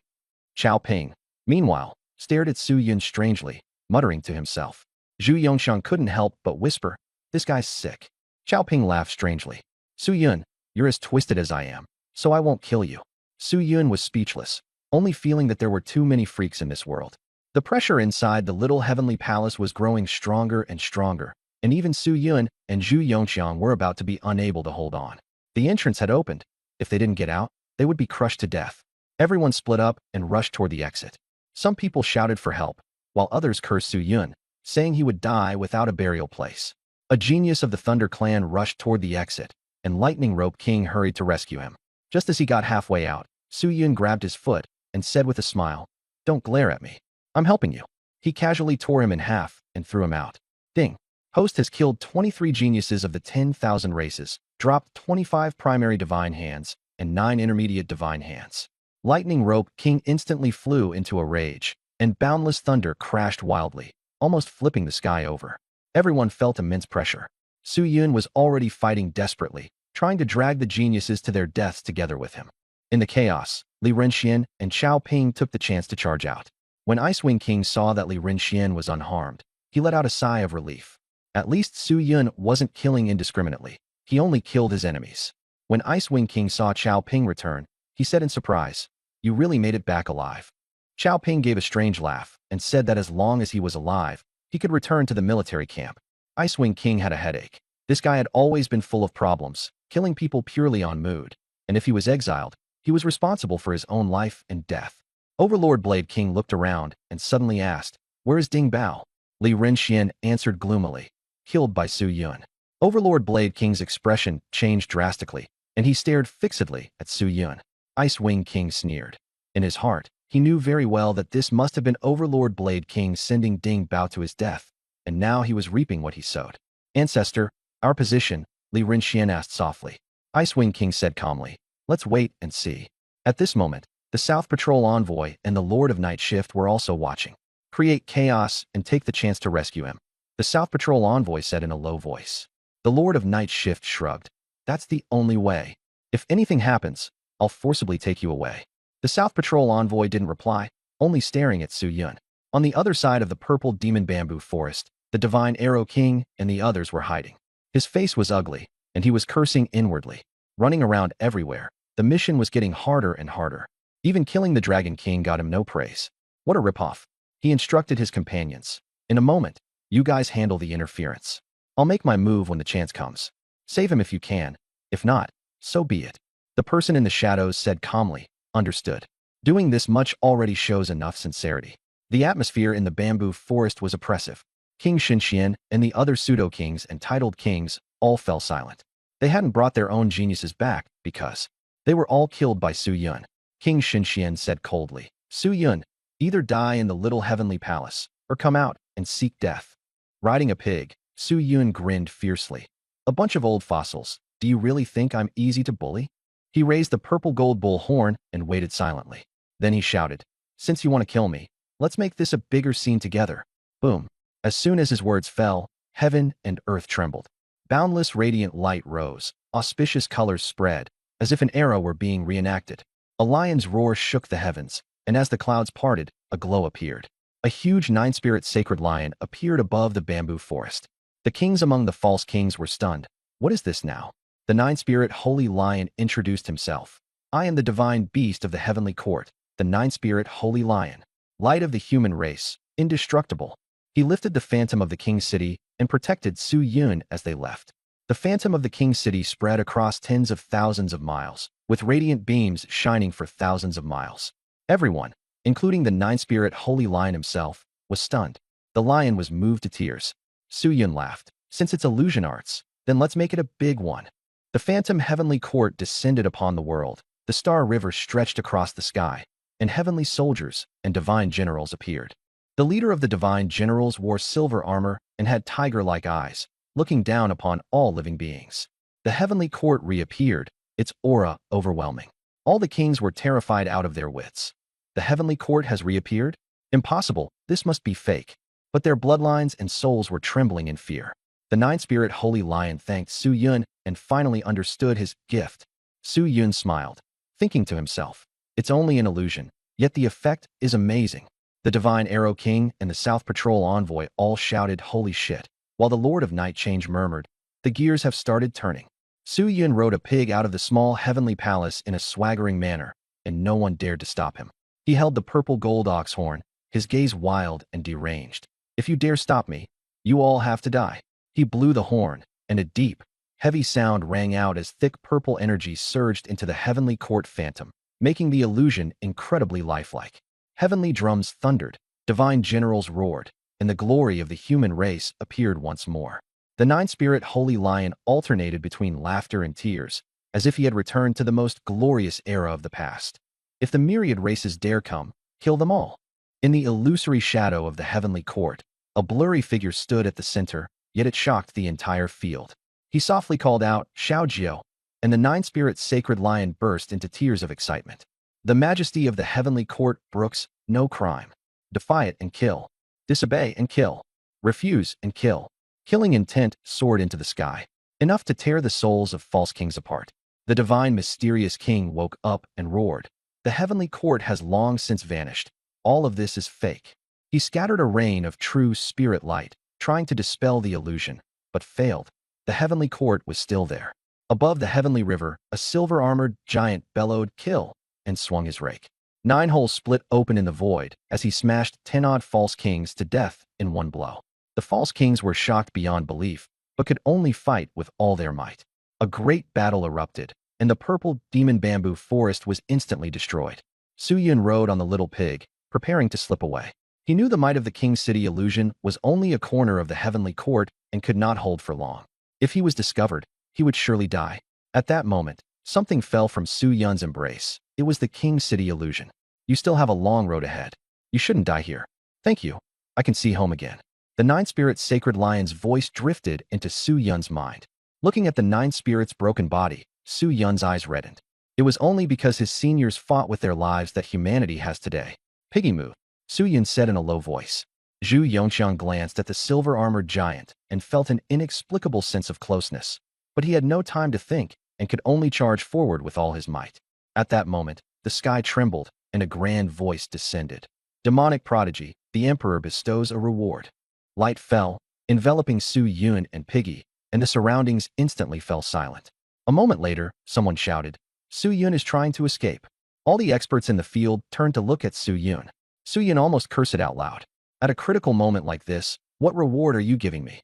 Chao Ping, meanwhile, stared at Su Yun strangely, muttering to himself. Zhu Yongxiang couldn't help but whisper, This guy's sick. Chao Ping laughed strangely. Su Yun, you're as twisted as I am, so I won't kill you. Su Yun was speechless, only feeling that there were too many freaks in this world. The pressure inside the little heavenly palace was growing stronger and stronger, and even Su Yun and Zhu Yongxiang were about to be unable to hold on. The entrance had opened. If they didn't get out, they would be crushed to death. Everyone split up and rushed toward the exit. Some people shouted for help, while others cursed Su Yun, saying he would die without a burial place. A genius of the Thunder Clan rushed toward the exit, and Lightning Rope King hurried to rescue him. Just as he got halfway out, Su Yun grabbed his foot and said with a smile, Don't glare at me. I'm helping you. He casually tore him in half and threw him out. Ding. Host has killed 23 geniuses of the 10,000 races, dropped 25 primary divine hands, and 9 intermediate divine hands. Lightning Rope King instantly flew into a rage, and boundless thunder crashed wildly, almost flipping the sky over. Everyone felt immense pressure. Su Yun was already fighting desperately, trying to drag the geniuses to their deaths together with him. In the chaos, Li Renxian and Chao Ping took the chance to charge out. When Icewing King saw that Li Renxian was unharmed, he let out a sigh of relief. At least Su Yun wasn't killing indiscriminately. He only killed his enemies. When Icewing King saw Chao Ping return, he said in surprise, You really made it back alive. Chao Ping gave a strange laugh and said that as long as he was alive, he could return to the military camp. Icewing King had a headache. This guy had always been full of problems, killing people purely on mood, and if he was exiled, He was responsible for his own life and death. Overlord Blade King looked around and suddenly asked, "Where is Ding Bao?" Li Renxian answered gloomily, "Killed by Su Yun." Overlord Blade King's expression changed drastically, and he stared fixedly at Su Yun. Ice Wing King sneered. In his heart, he knew very well that this must have been Overlord Blade King sending Ding Bao to his death, and now he was reaping what he sowed. "Ancestor, our position," Li Renxian asked softly. Ice Wing King said calmly, "Let's wait and see." At this moment, the South Patrol Envoy and the Lord of Night Shift were also watching. "Create chaos and take the chance to rescue him," the South Patrol Envoy said in a low voice. The Lord of Night Shift shrugged. "That's the only way. If anything happens, I'll forcibly take you away." The South Patrol Envoy didn't reply, only staring at Su Yun. On the other side of the purple demon bamboo forest, the Divine Arrow King and the others were hiding. His face was ugly, and he was cursing inwardly. Running around everywhere, the mission was getting harder and harder. Even killing the Dragon King got him no praise. What a ripoff. He instructed his companions. "In a moment, you guys handle the interference. I'll make my move when the chance comes. Save him if you can. If not, so be it." The person in the shadows said calmly, "Understood." Doing this much already shows enough sincerity. The atmosphere in the bamboo forest was oppressive. King Xinxian and the other pseudo-kings and titled kings all fell silent. They hadn't brought their own geniuses back because they were all killed by Su Yun. King Xinxian said coldly, "Su Yun, either die in the little heavenly palace or come out and seek death." Riding a pig, Su Yun grinned fiercely. "A bunch of old fossils. Do you really think I'm easy to bully?" He raised the purple gold bull horn and waited silently. Then he shouted, "Since you want to kill me, let's make this a bigger scene together." Boom. As soon as his words fell, heaven and earth trembled. Boundless radiant light rose, auspicious colors spread, as if an era were being reenacted. A lion's roar shook the heavens, and as the clouds parted, a glow appeared. A huge nine-spirit sacred lion appeared above the bamboo forest. The kings among the false kings were stunned. What is this now? The nine-spirit holy lion introduced himself. "I am the divine beast of the heavenly court, the nine-spirit holy lion, light of the human race, indestructible." He lifted the phantom of the king's city and protected Su Yun as they left. The phantom of the king's city spread across tens of thousands of miles, with radiant beams shining for thousands of miles. Everyone, including the nine-spirit holy lion himself, was stunned. The lion was moved to tears. Su Yun laughed. "Since it's illusion arts, then let's make it a big one." The phantom heavenly court descended upon the world. The star river stretched across the sky, and heavenly soldiers and divine generals appeared. The leader of the divine generals wore silver armor and had tiger-like eyes, looking down upon all living beings. The heavenly court reappeared, its aura overwhelming. All the kings were terrified out of their wits. The heavenly court has reappeared? Impossible, this must be fake. But their bloodlines and souls were trembling in fear. The nine-spirit holy lion thanked Su Yun and finally understood his gift. Su Yun smiled, thinking to himself, "It's only an illusion, yet the effect is amazing." The Divine Arrow King and the South Patrol Envoy all shouted, "Holy shit," while the Lord of Night Change murmured, "The gears have started turning." Su Yun rode a pig out of the small heavenly palace in a swaggering manner, and no one dared to stop him. He held the purple gold ox horn, his gaze wild and deranged. "If you dare stop me, you all have to die." He blew the horn, and a deep, heavy sound rang out as thick purple energy surged into the heavenly court phantom, making the illusion incredibly lifelike. Heavenly drums thundered, divine generals roared, and the glory of the human race appeared once more. The nine-spirit holy lion alternated between laughter and tears, as if he had returned to the most glorious era of the past. If the myriad races dare come, kill them all. In the illusory shadow of the heavenly court, a blurry figure stood at the center, yet it shocked the entire field. He softly called out, "Xiao Jiao," and the nine-spirit sacred lion burst into tears of excitement. "The majesty of the heavenly court brooks no crime. Defy it and kill. Disobey and kill. Refuse and kill." Killing intent soared into the sky, enough to tear the souls of false kings apart. The divine mysterious king woke up and roared, "The heavenly court has long since vanished. All of this is fake." He scattered a rain of true spirit light, trying to dispel the illusion, but failed. The heavenly court was still there. Above the heavenly river, a silver-armored giant bellowed, "Kill," and swung his rake. 9 holes split open in the void as he smashed 10-odd false kings to death in one blow. The false kings were shocked beyond belief, but could only fight with all their might. A great battle erupted, and the purple demon bamboo forest was instantly destroyed. Su Yun rode on the little pig, preparing to slip away. He knew the might of the King's City illusion was only a corner of the heavenly court and could not hold for long. If he was discovered, he would surely die. At that moment, something fell from Su Yun's embrace. It was the King's City illusion. You still have a long road ahead. You shouldn't die here. Thank you. I can see home again. The Nine Spirits' sacred lion's voice drifted into Su Yun's mind. Looking at the Nine Spirits' broken body, Su Yun's eyes reddened. It was only because his seniors fought with their lives that humanity has today. Piggy moo, Su Yun said in a low voice. Zhu Yongqiang glanced at the silver-armored giant and felt an inexplicable sense of closeness. But he had no time to think and could only charge forward with all his might. At that moment, the sky trembled and a grand voice descended. Demonic prodigy, the Emperor bestows a reward. Light fell, enveloping Su Yun and Piggy, and the surroundings instantly fell silent. A moment later, someone shouted, Su Yun is trying to escape. All the experts in the field turned to look at Su Yun. Su Yun almost cursed it out loud. At a critical moment like this, what reward are you giving me?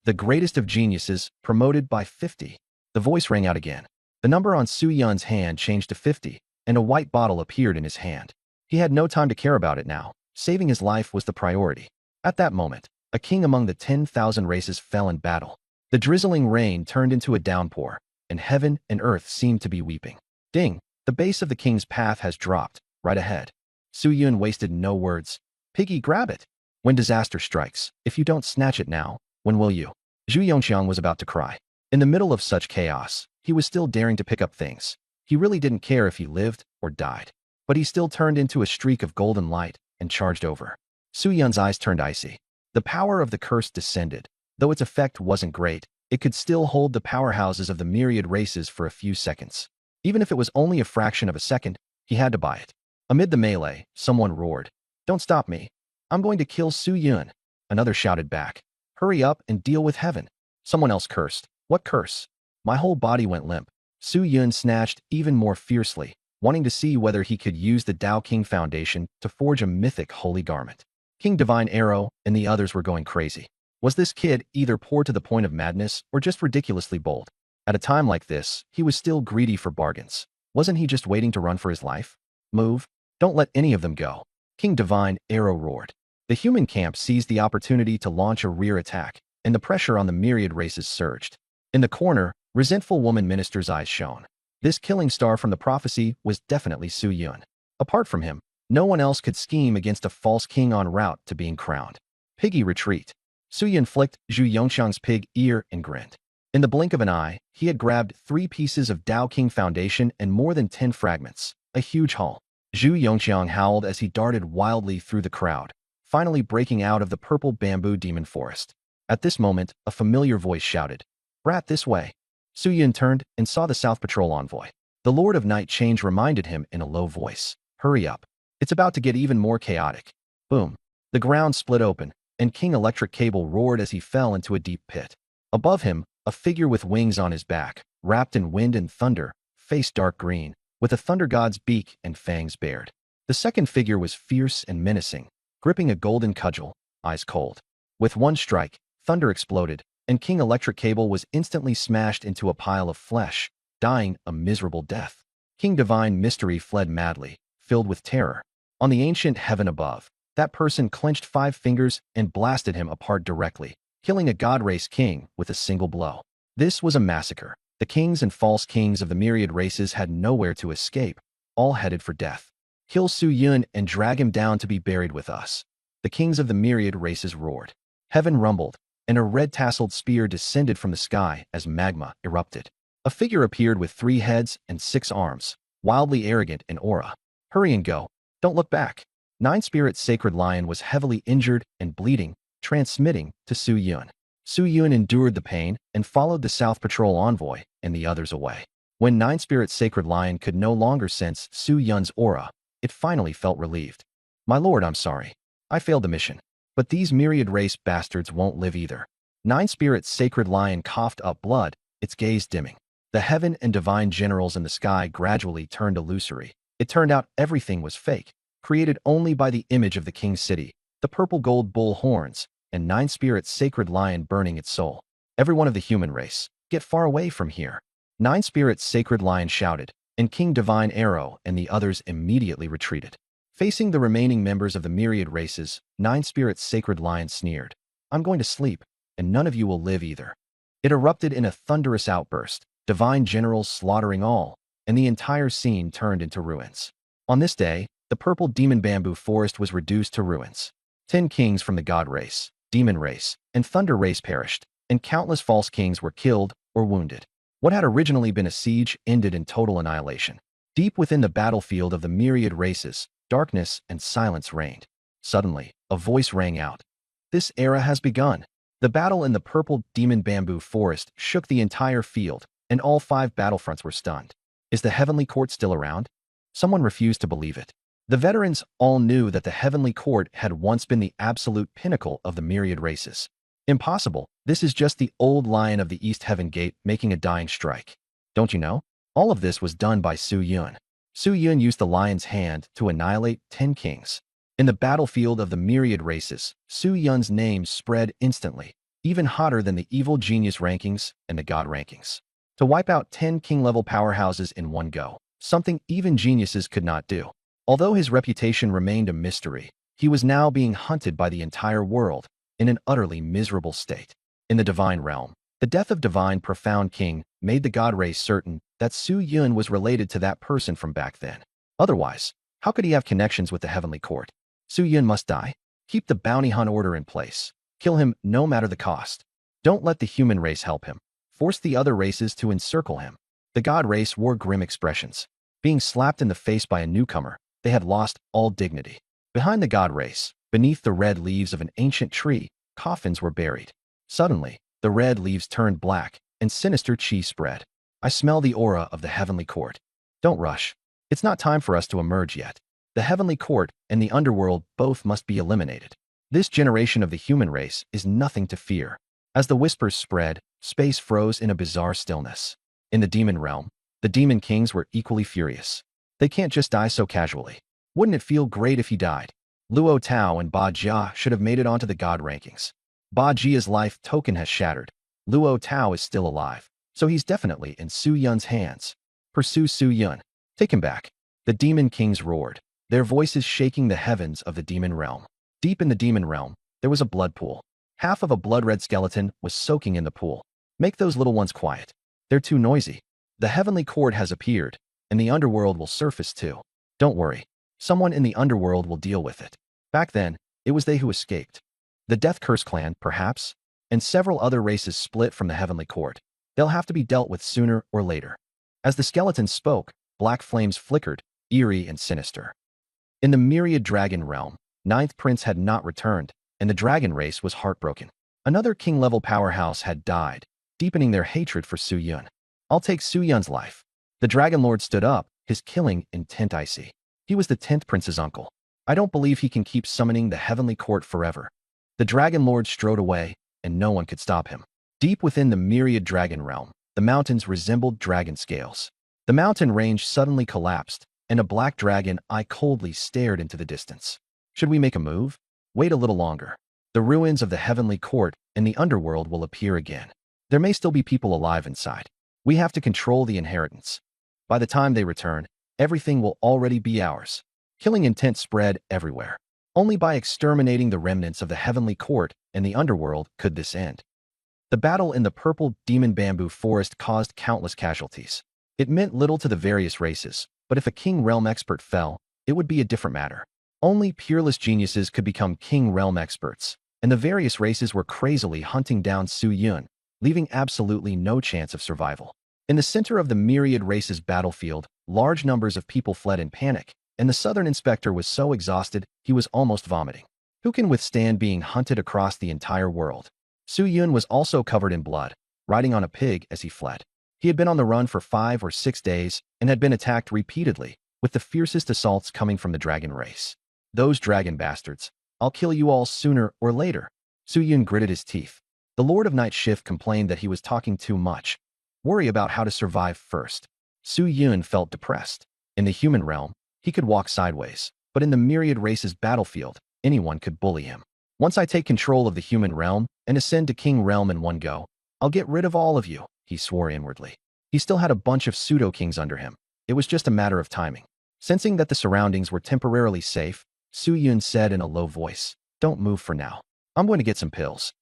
The greatest of geniuses, promoted by 50. The voice rang out again. The number on Su Yun's hand changed to 50, and a white bottle appeared in his hand. He had no time to care about it now. Saving his life was the priority. At that moment, a king among the 10,000 races fell in battle. The drizzling rain turned into a downpour, and heaven and earth seemed to be weeping. Ding! The base of the king's path has dropped, right ahead. Su Yun wasted no words. Piggy, grab it! When disaster strikes, if you don't snatch it now, when will you? Zhu Yongqiang was about to cry. In the middle of such chaos, he was still daring to pick up things. He really didn't care if he lived or died. But he still turned into a streak of golden light and charged over. Su Yun's eyes turned icy. The power of the curse descended. Though its effect wasn't great, it could still hold the powerhouses of the myriad races for a few seconds. Even if it was only a fraction of a second, he had to buy it. Amid the melee, someone roared, "Don't stop me. I'm going to kill Su Yun." Another shouted back, "Hurry up and deal with heaven." Someone else cursed, "What curse?" My whole body went limp. Su Yun snatched even more fiercely, wanting to see whether he could use the Tao King Foundation to forge a mythic holy garment. King Divine Arrow and the others were going crazy. Was this kid either poor to the point of madness or just ridiculously bold? At a time like this, he was still greedy for bargains. Wasn't he just waiting to run for his life? Move. Don't let any of them go. King Divine Arrow roared. The human camp seized the opportunity to launch a rear attack, and the pressure on the myriad races surged. In the corner, resentful woman minister's eyes shone. This killing star from the prophecy was definitely Su Yun. Apart from him, no one else could scheme against a false king en route to being crowned. Piggy, retreat. Su Yun flicked Zhu Yongqiang's pig ear and grinned. In the blink of an eye, he had grabbed 3 pieces of Tao King Foundation and more than 10 fragments, a huge haul. Zhu Yongqiang howled as he darted wildly through the crowd, finally breaking out of the purple bamboo demon forest. At this moment, a familiar voice shouted, "Brat, this way." Su Yun turned and saw the South Patrol envoy. The Lord of Night Change reminded him in a low voice, "Hurry up. It's about to get even more chaotic." Boom. The ground split open, and King Electric Cable roared as he fell into a deep pit. Above him, a figure with wings on his back, wrapped in wind and thunder, face dark green, with a thunder god's beak and fangs bared. The second figure was fierce and menacing, gripping a golden cudgel, eyes cold. With one strike, thunder exploded, and King Electric Cable was instantly smashed into a pile of flesh, dying a miserable death. King Divine Mystery fled madly, filled with terror. On the ancient heaven above, that person clenched 5 fingers and blasted him apart directly, killing a god race king with a single blow. This was a massacre. The kings and false kings of the myriad races had nowhere to escape, all headed for death. Kill Su Yun and drag him down to be buried with us. The kings of the myriad races roared. Heaven rumbled, and a red-tasseled spear descended from the sky as magma erupted. A figure appeared with 3 heads and 6 arms, wildly arrogant in aura. Hurry and go. Don't look back. Nine Spirit's sacred lion was heavily injured and bleeding, transmitting to Su Yun. Su Yun endured the pain and followed the South Patrol envoy and the others away. When Nine Spirit's sacred lion could no longer sense Su Yun's aura, it finally felt relieved. "My lord, I'm sorry. I failed the mission. But these myriad race bastards won't live either." Nine Spirit's sacred lion coughed up blood, its gaze dimming. The heaven and divine generals in the sky gradually turned illusory. It turned out everything was fake, created only by the image of the king's city, the purple gold bull horns, and Nine Spirit's sacred lion burning its soul. Every one of the human race, get far away from here. Nine spirits sacred lion shouted, and King Divine Arrow and the others immediately retreated. Facing the remaining members of the myriad races, nine spirits sacred lion sneered. I'm going to sleep, and none of you will live either. It erupted in a thunderous outburst, divine generals slaughtering all, and the entire scene turned into ruins. On this day, the purple demon bamboo forest was reduced to ruins. 10 kings from the god race, demon race, and thunder race perished, and countless false kings were killed or wounded. What had originally been a siege ended in total annihilation. Deep within the battlefield of the myriad races, darkness and silence reigned. Suddenly, a voice rang out. This era has begun. The battle in the purple demon bamboo forest shook the entire field, and all 5 battlefronts were stunned. Is the heavenly court still around? Someone refused to believe it. The veterans all knew that the heavenly court had once been the absolute pinnacle of the myriad races. Impossible. This is just the old lion of the East Heaven Gate making a dying strike. Don't you know? All of this was done by Su Yun. Su Yun used the lion's hand to annihilate 10 kings. In the battlefield of the myriad races, Su Yun's name spread instantly, even hotter than the evil genius rankings and the god rankings. To wipe out 10 king-level powerhouses in one go, something even geniuses could not do. Although his reputation remained a mystery, he was now being hunted by the entire world in an utterly miserable state. In the divine realm, the death of divine profound king made the god race certain that Su Yun was related to that person from back then. Otherwise, how could he have connections with the heavenly court? Su Yun must die. Keep the bounty hunt order in place. Kill him no matter the cost. Don't let the human race help him. Force the other races to encircle him. The god race wore grim expressions. Being slapped in the face by a newcomer, they had lost all dignity. Behind the god race, beneath the red leaves of an ancient tree, coffins were buried. Suddenly, the red leaves turned black, and sinister chi spread. I smell the aura of the heavenly court. Don't rush. It's not time for us to emerge yet. The heavenly court and the underworld both must be eliminated. This generation of the human race is nothing to fear. As the whispers spread, space froze in a bizarre stillness. In the demon realm, the demon kings were equally furious. They can't just die so casually. Wouldn't it feel great if he died? Luo Tao and Ba Jia should have made it onto the god rankings. Ba Jia's life token has shattered. Luo Tao is still alive, so he's definitely in Su Yun's hands. Pursue Su Yun. Take him back. The demon kings roared, their voices shaking the heavens of the demon realm. Deep in the demon realm, there was a blood pool. Half of a blood-red skeleton was soaking in the pool. Make those little ones quiet. They're too noisy. The heavenly court has appeared, and the underworld will surface too. Don't worry. Someone in the underworld will deal with it. Back then, it was they who escaped. The Death Curse clan, perhaps, and several other races split from the heavenly court. They'll have to be dealt with sooner or later. As the skeletons spoke, black flames flickered, eerie and sinister. In the myriad dragon realm, Ninth Prince had not returned, and the dragon race was heartbroken. Another king-level powerhouse had died, deepening their hatred for Su Yun. I'll take Su Yun's life. The Dragon Lord stood up, his killing intent icy. He was the 10th Prince's uncle. I don't believe he can keep summoning the heavenly court forever. The Dragon Lord strode away, and no one could stop him. Deep within the myriad dragon realm, the mountains resembled dragon scales. The mountain range suddenly collapsed, and a black dragon eye coldly stared into the distance. Should we make a move? Wait a little longer. The ruins of the heavenly court and the underworld will appear again. There may still be people alive inside. We have to control the inheritance. By the time they return, everything will already be ours. Killing intent spread everywhere. Only by exterminating the remnants of the heavenly court and the underworld could this end. The battle in the purple demon bamboo forest caused countless casualties. It meant little to the various races, but if a king realm expert fell, it would be a different matter. Only peerless geniuses could become king realm experts, and the various races were crazily hunting down Su Yun, leaving absolutely no chance of survival. In the center of the myriad races battlefield, large numbers of people fled in panic, and the southern inspector was so exhausted he was almost vomiting. Who can withstand being hunted across the entire world? Su Yun was also covered in blood, riding on a pig as he fled. He had been on the run for 5 or 6 days and had been attacked repeatedly, with the fiercest assaults coming from the dragon race. Those dragon bastards. I'll kill you all sooner or later. Su Yun gritted his teeth. The Lord of Night Shift complained that he was talking too much. Worry about how to survive first. Su Yun felt depressed. In the human realm, he could walk sideways, but in the myriad races battlefield, anyone could bully him. Once I take control of the human realm and ascend to king realm in one go, I'll get rid of all of you, he swore inwardly. He still had a bunch of pseudo-kings under him. It was just a matter of timing. Sensing that the surroundings were temporarily safe, Su Yun said in a low voice, "Don't move for now. I'm going to get some pills."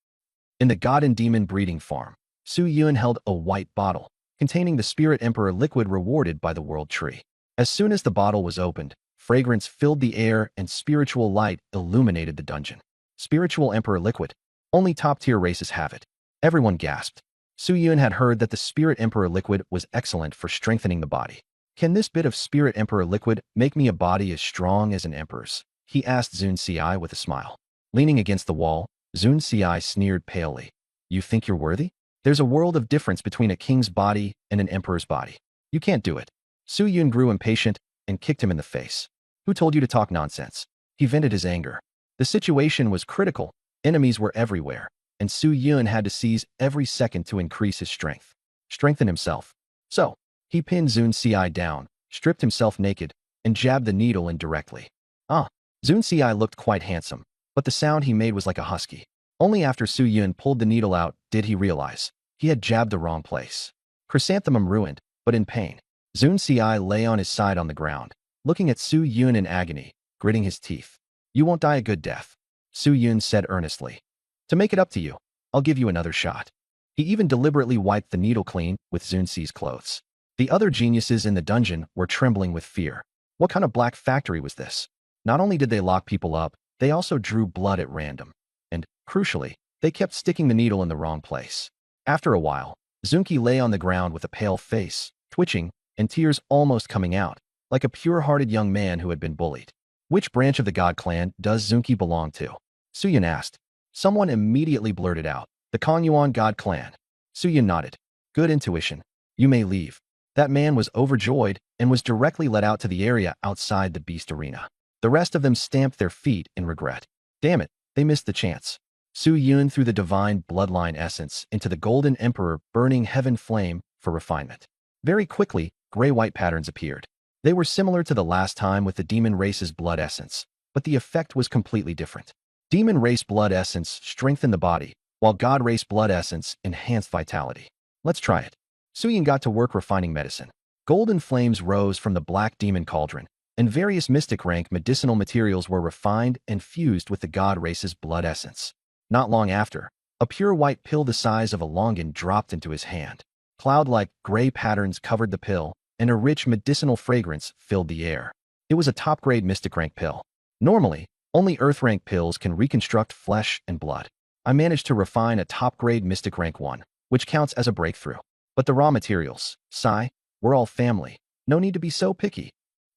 In the God and Demon breeding farm, Su Yun held a white bottle containing the Spirit Emperor liquid rewarded by the World Tree. As soon as the bottle was opened, fragrance filled the air and spiritual light illuminated the dungeon. Spiritual Emperor liquid. Only top-tier races have it. Everyone gasped. Su Yun had heard that the Spirit Emperor liquid was excellent for strengthening the body. "Can this bit of Spirit Emperor liquid make me a body as strong as an emperor's?" he asked Zun Ci with a smile. Leaning against the wall, Zun Ci sneered palely. "You think you're worthy? There's a world of difference between a king's body and an emperor's body. You can't do it." Su Yun grew impatient and kicked him in the face. "Who told you to talk nonsense?" He vented his anger. The situation was critical. Enemies were everywhere, and Su Yun had to seize every second to increase his strength. Strengthen himself. So, he pinned Zun Ci down, stripped himself naked, and jabbed the needle in directly. Zun Ci looked quite handsome, but the sound he made was like a husky. Only after Su Yun pulled the needle out did he realize he had jabbed the wrong place. Chrysanthemum ruined, but in pain. Zun Ci lay on his side on the ground, looking at Su Yun in agony, gritting his teeth. "You won't die a good death," Su Yun said earnestly. "To make it up to you, I'll give you another shot." He even deliberately wiped the needle clean with Zun Ci's clothes. The other geniuses in the dungeon were trembling with fear. What kind of black factory was this? Not only did they lock people up, they also drew blood at random. And, crucially, they kept sticking the needle in the wrong place. After a while, Zunki lay on the ground with a pale face, twitching, and tears almost coming out, like a pure-hearted young man who had been bullied. "Which branch of the God clan does Zunki belong to?" Su Yun asked. Someone immediately blurted out, "The Konyuan God clan." Su Yun nodded. "Good intuition. You may leave." That man was overjoyed and was directly led out to the area outside the beast arena. The rest of them stamped their feet in regret. Damn it, they missed the chance. Su Yun threw the divine bloodline essence into the Golden Emperor burning heaven flame for refinement. Very quickly, gray-white patterns appeared. They were similar to the last time with the demon race's blood essence, but the effect was completely different. Demon race blood essence strengthened the body, while God race blood essence enhanced vitality. "Let's try it." Su Yun got to work refining medicine. Golden flames rose from the black demon cauldron, and various mystic rank medicinal materials were refined and fused with the God race's blood essence. Not long after, a pure white pill the size of a longan dropped into his hand. Cloud-like gray patterns covered the pill, and a rich medicinal fragrance filled the air. It was a top-grade mystic rank pill. Normally, only earth-rank pills can reconstruct flesh and blood. I managed to refine a top-grade mystic rank one, which counts as a breakthrough. But the raw materials, sigh, we're all family. No need to be so picky.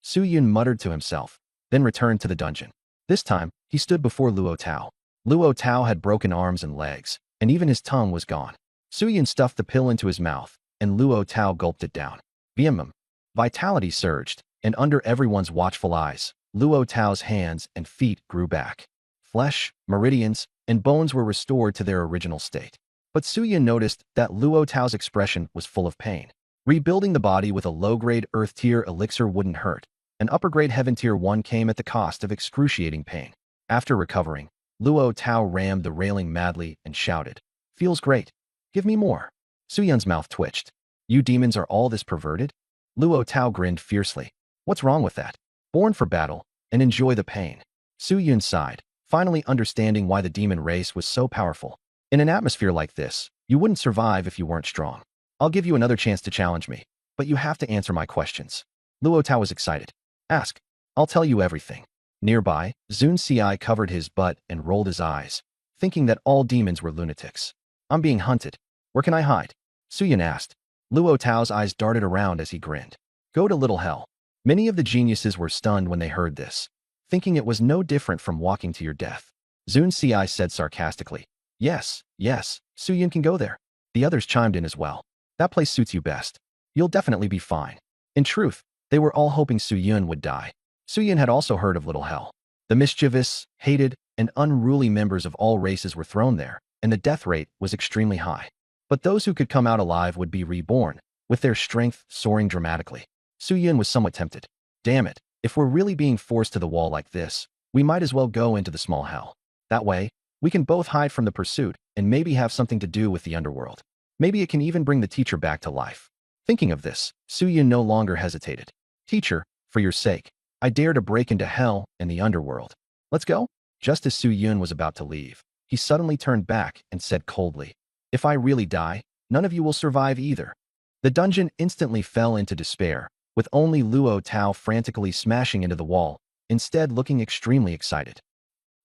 Su Yun muttered to himself, then returned to the dungeon. This time, he stood before Luo Tao. Luo Tao had broken arms and legs, and even his tongue was gone. Su Yun stuffed the pill into his mouth, and Luo Tao gulped it down. Vim. Vitality surged, and under everyone's watchful eyes, Luo Tao's hands and feet grew back. Flesh, meridians, and bones were restored to their original state. But Su Yun noticed that Luo Tao's expression was full of pain. Rebuilding the body with a low-grade Earth-tier elixir wouldn't hurt. An upper-grade Heaven-tier one came at the cost of excruciating pain. After recovering, Luo Tao rammed the railing madly and shouted, "Feels great. Give me more." Su Yun's mouth twitched. "You demons are all this perverted?" Luo Tao grinned fiercely. "What's wrong with that? Born for battle, and enjoy the pain." Su Yun sighed, finally understanding why the demon race was so powerful. In an atmosphere like this, you wouldn't survive if you weren't strong. "I'll give you another chance to challenge me, but you have to answer my questions." Luo Tao was excited. "Ask. I'll tell you everything." Nearby, Zun Ci covered his butt and rolled his eyes, thinking that all demons were lunatics. "I'm being hunted. Where can I hide?" Su Yun asked. Luo Tao's eyes darted around as he grinned. "Go to little hell." Many of the geniuses were stunned when they heard this, thinking it was no different from walking to your death. Zun Ci said sarcastically, Yes, Su Yun can go there." The others chimed in as well. "That place suits you best. You'll definitely be fine." In truth, they were all hoping Su Yun would die. Su Yun had also heard of Little Hell. The mischievous, hated, and unruly members of all races were thrown there, and the death rate was extremely high. But those who could come out alive would be reborn, with their strength soaring dramatically. Su Yun was somewhat tempted. Damn it, if we're really being forced to the wall like this, we might as well go into the small hell. That way, we can both hide from the pursuit and maybe have something to do with the underworld. Maybe it can even bring the teacher back to life. Thinking of this, Suyin no longer hesitated. Teacher, for your sake, I dare to break into hell and the underworld. Let's go? Just as Su-yun was about to leave, he suddenly turned back and said coldly, if I really die, none of you will survive either. The dungeon instantly fell into despair, with only Luo Tao frantically smashing into the wall, instead looking extremely excited.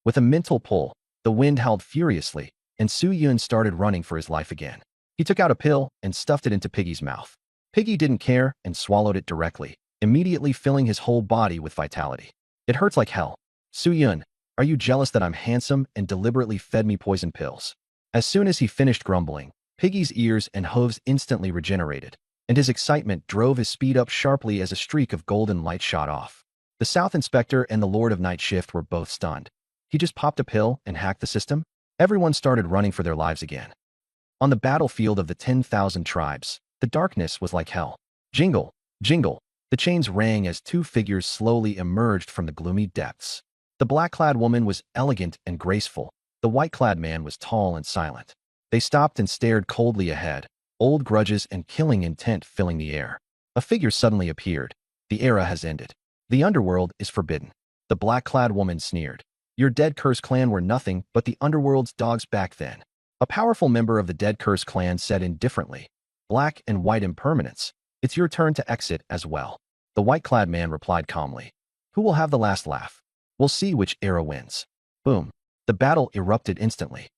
With a mental pull, the wind howled furiously, and Su-yun started running for his life again. He took out a pill and stuffed it into Piggy's mouth. Piggy didn't care and swallowed it directly, immediately filling his whole body with vitality. It hurts like hell. Su-yun, are you jealous that I'm handsome and deliberately fed me poison pills? As soon as he finished grumbling, Piggy's ears and hooves instantly regenerated, and his excitement drove his speed up sharply as a streak of golden light shot off. The South Inspector and the Lord of Night Shift were both stunned. He just popped a pill and hacked the system? Everyone started running for their lives again. On the battlefield of the 10,000 tribes, the darkness was like hell. Jingle, jingle, the chains rang as two figures slowly emerged from the gloomy depths. The black-clad woman was elegant and graceful. The white-clad man was tall and silent. They stopped and stared coldly ahead, old grudges and killing intent filling the air. A figure suddenly appeared. The era has ended. The underworld is forbidden. The black-clad woman sneered. Your Dead Curse clan were nothing but the underworld's dogs back then. A powerful member of the Dead Curse clan said indifferently, black and white impermanence, it's your turn to exit as well. The white-clad man replied calmly. Who will have the last laugh? We'll see which era wins. Boom. The battle erupted instantly.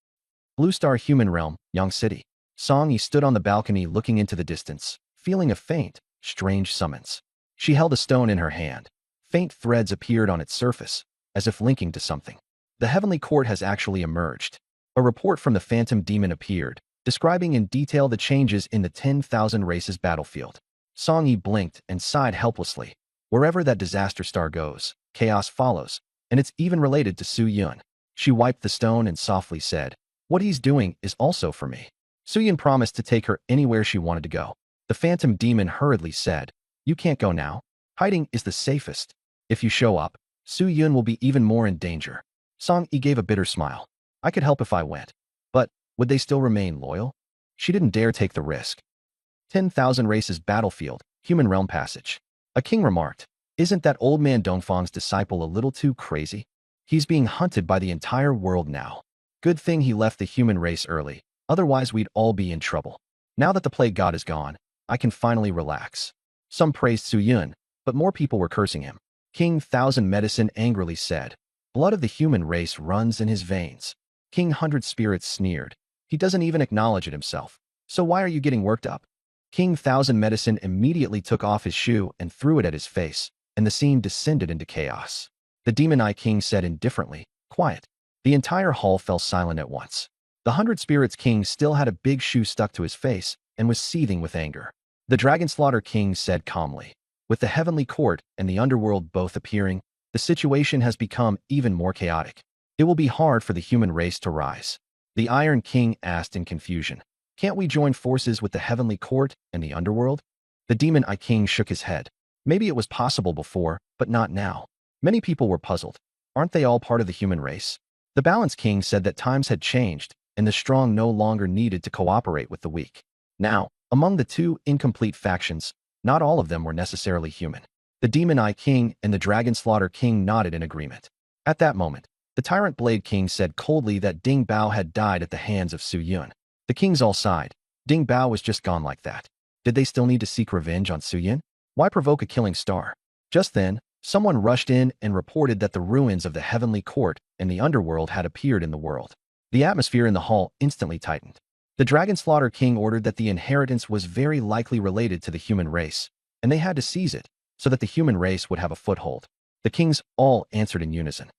Blue Star Human Realm, Yang City. Song-yi stood on the balcony looking into the distance, feeling a faint, strange summons. She held a stone in her hand. Faint threads appeared on its surface, as if linking to something. The Heavenly Court has actually emerged. A report from the Phantom Demon appeared, describing in detail the changes in the 10,000 races battlefield. Song-yi blinked and sighed helplessly. Wherever that disaster star goes, chaos follows, and it's even related to Su-yun. She wiped the stone and softly said, what he's doing is also for me. Su-yun promised to take her anywhere she wanted to go. The Phantom Demon hurriedly said, you can't go now. Hiding is the safest. If you show up, Su-yun will be even more in danger. Song-yi gave a bitter smile. I could help if I went. But, would they still remain loyal? She didn't dare take the risk. 10,000 races battlefield, human realm passage. A king remarked, isn't that old man Dongfang's disciple a little too crazy? He's being hunted by the entire world now. Good thing he left the human race early, otherwise we'd all be in trouble. Now that the plague god is gone, I can finally relax. Some praised Su-yun, but more people were cursing him. King Thousand Medicine angrily said, blood of the human race runs in his veins. King Hundred Spirits sneered. He doesn't even acknowledge it himself. So why are you getting worked up? King Thousand Medicine immediately took off his shoe and threw it at his face, and the scene descended into chaos. The Demon Eye King said indifferently, quiet. The entire hall fell silent at once. The Hundred Spirits King still had a big shoe stuck to his face and was seething with anger. The Dragon Slaughter King said calmly, with the Heavenly Court and the Underworld both appearing, the situation has become even more chaotic. It will be hard for the human race to rise. The Iron King asked in confusion, can't we join forces with the Heavenly Court and the Underworld? The Demon Eye King shook his head. Maybe it was possible before, but not now. Many people were puzzled. Aren't they all part of the human race? The Balance King said that times had changed, and the strong no longer needed to cooperate with the weak. Now, among the two incomplete factions, not all of them were necessarily human. The Demon Eye King and the Dragon Slaughter King nodded in agreement. At that moment, the Tyrant Blade King said coldly that Ding Bao had died at the hands of Su-yun. The kings all sighed. Ding Bao was just gone like that. Did they still need to seek revenge on Su-yun? Why provoke a killing star? Just then, someone rushed in and reported that the ruins of the Heavenly Court and the Underworld had appeared in the world. The atmosphere in the hall instantly tightened. The Dragon Slaughter King ordered that the inheritance was very likely related to the human race, and they had to seize it, so that the human race would have a foothold. The kings all answered in unison.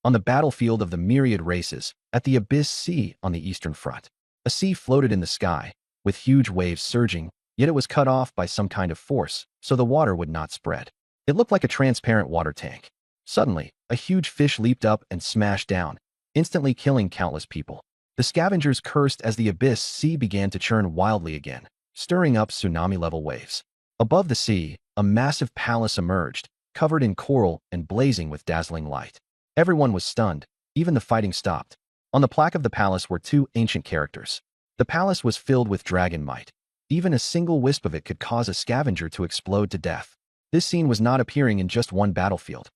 On the battlefield of the myriad races, at the Abyss Sea on the eastern front, a sea floated in the sky, with huge waves surging, yet it was cut off by some kind of force, so the water would not spread. It looked like a transparent water tank. Suddenly, a huge fish leaped up and smashed down, instantly killing countless people. The scavengers cursed as the Abyss Sea began to churn wildly again, stirring up tsunami-level waves. Above the sea, a massive palace emerged, covered in coral and blazing with dazzling light. Everyone was stunned. Even the fighting stopped. On the plaque of the palace were two ancient characters. The palace was filled with dragon might. Even a single wisp of it could cause a scavenger to explode to death. This scene was not appearing in just one battlefield.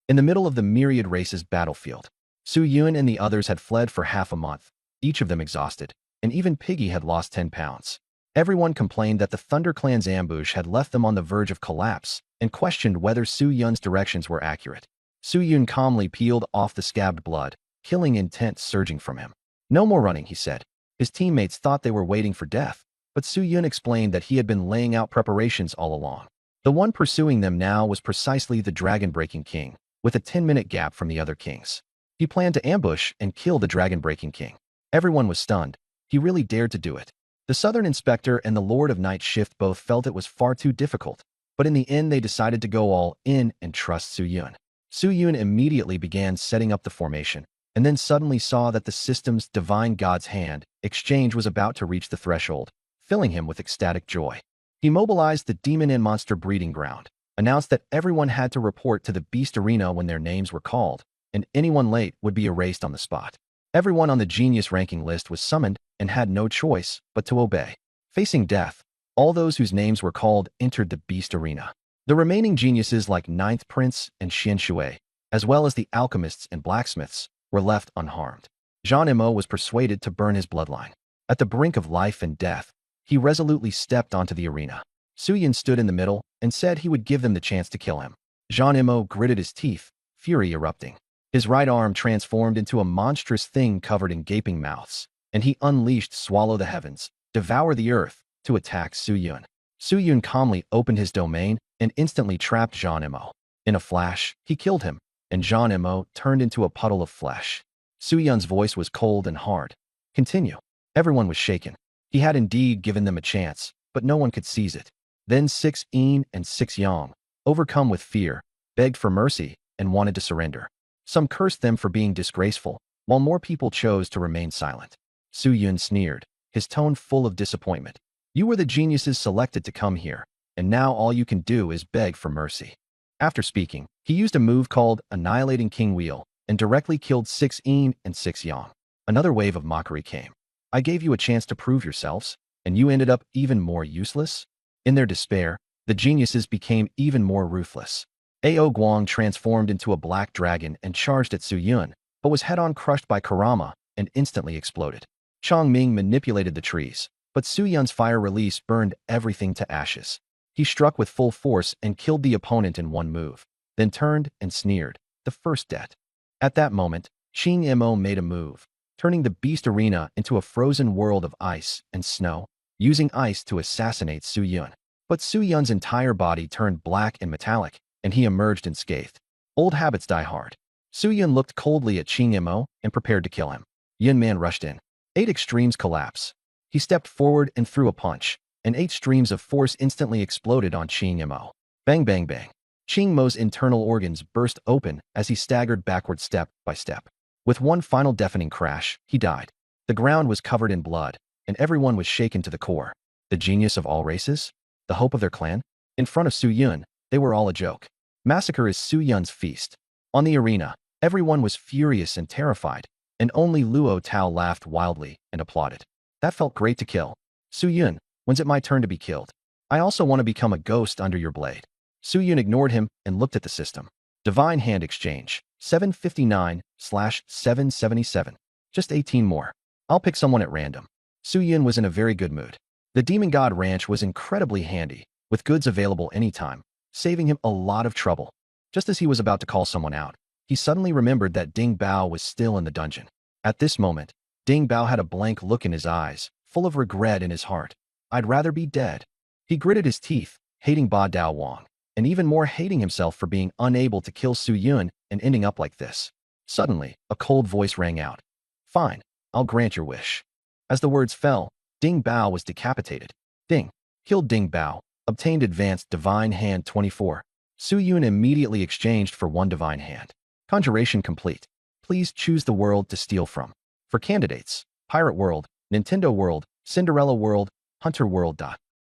In the middle of the myriad races battlefield, Su Yun and the others had fled for half a month, each of them exhausted, and even Piggy had lost 10 pounds. Everyone complained that the Thunder Clan's ambush had left them on the verge of collapse and questioned whether Su Yun's directions were accurate. Su Yun calmly peeled off the scabbed blood, killing intent surging from him. "No more running," he said. His teammates thought they were waiting for death, but Su Yun explained that he had been laying out preparations all along. The one pursuing them now was precisely the Dragon-Breaking King, with a 10-minute gap from the other kings. He planned to ambush and kill the Dragon-Breaking King. Everyone was stunned. He really dared to do it. The Southern Inspector and the Lord of Night Shift both felt it was far too difficult, but in the end they decided to go all in and trust Su Yun. Su Yun immediately began setting up the formation, and then suddenly saw that the system's divine God's hand exchange was about to reach the threshold, filling him with ecstatic joy. He mobilized the demon and monster breeding ground, announced that everyone had to report to the Beast Arena when their names were called, and anyone late would be erased on the spot. Everyone on the genius ranking list was summoned and had no choice but to obey. Facing death, all those whose names were called entered the Beast Arena. The remaining geniuses like Ninth Prince and Xian Shui, as well as the alchemists and blacksmiths, were left unharmed. Jean Imo was persuaded to burn his bloodline. At the brink of life and death, he resolutely stepped onto the arena. Su Yun stood in the middle and said he would give them the chance to kill him. Jean Imo gritted his teeth, fury erupting. His right arm transformed into a monstrous thing covered in gaping mouths, and he unleashed Swallow the Heavens, Devour the Earth, to attack Su Yun. Su Yun calmly opened his domain and instantly trapped Jean Imo. In a flash, he killed him, and Jean Imo turned into a puddle of flesh. Su Yun's voice was cold and hard. "Continue." Everyone was shaken. He had indeed given them a chance, but no one could seize it. Then 6 Yin and 6 Yang, overcome with fear, begged for mercy and wanted to surrender. Some cursed them for being disgraceful, while more people chose to remain silent. Su Yun sneered, his tone full of disappointment. "You were the geniuses selected to come here, and now all you can do is beg for mercy." After speaking, he used a move called Annihilating King Wheel and directly killed 6 Yin and 6 Yang. Another wave of mockery came. "I gave you a chance to prove yourselves, and you ended up even more useless?" In their despair, the geniuses became even more ruthless. Ao Guang transformed into a black dragon and charged at Su Yun, but was head-on crushed by Karama and instantly exploded. Chang Ming manipulated the trees, but Su Yun's fire release burned everything to ashes. He struck with full force and killed the opponent in one move, then turned and sneered, "The first debt." At that moment, Qing Mo made a move, turning the Beast Arena into a frozen world of ice and snow, using ice to assassinate Su Yun. But Su Yun's entire body turned black and metallic, and he emerged unscathed. Old habits die hard. Su Yun looked coldly at Qing Mo and prepared to kill him. Yin Man rushed in. 8 extremes collapse. He stepped forward and threw a punch, and 8 streams of force instantly exploded on Qing Mo. Bang, bang, bang. Qing Mo's internal organs burst open as he staggered backward step by step. With one final deafening crash, he died. The ground was covered in blood, and everyone was shaken to the core. The genius of all races? The hope of their clan? In front of Su Yun, they were all a joke. Massacre is Su Yun's feast. On the arena, everyone was furious and terrified, and only Luo Tao laughed wildly and applauded. "That felt great to kill. Su Yun, when's it my turn to be killed? I also want to become a ghost under your blade." Su Yun ignored him and looked at the system. Divine Hand Exchange, 759/777. Just 18 more. I'll pick someone at random. Su Yun was in a very good mood. The Demon God Ranch was incredibly handy, with goods available anytime, saving him a lot of trouble. Just as he was about to call someone out, he suddenly remembered that Ding Bao was still in the dungeon. At this moment, Ding Bao had a blank look in his eyes, full of regret in his heart. "I'd rather be dead." He gritted his teeth, hating Ba Dao Wang, and even more hating himself for being unable to kill Su Yun and ending up like this. Suddenly, a cold voice rang out. "Fine, I'll grant your wish." As the words fell, Ding Bao was decapitated. Ding killed Ding Bao, obtained advanced Divine Hand 24. Su Yun immediately exchanged for 1 Divine Hand. Conjuration complete. Please choose the world to steal from. For candidates, Pirate World, Nintendo World, Cinderella World, Hunter World.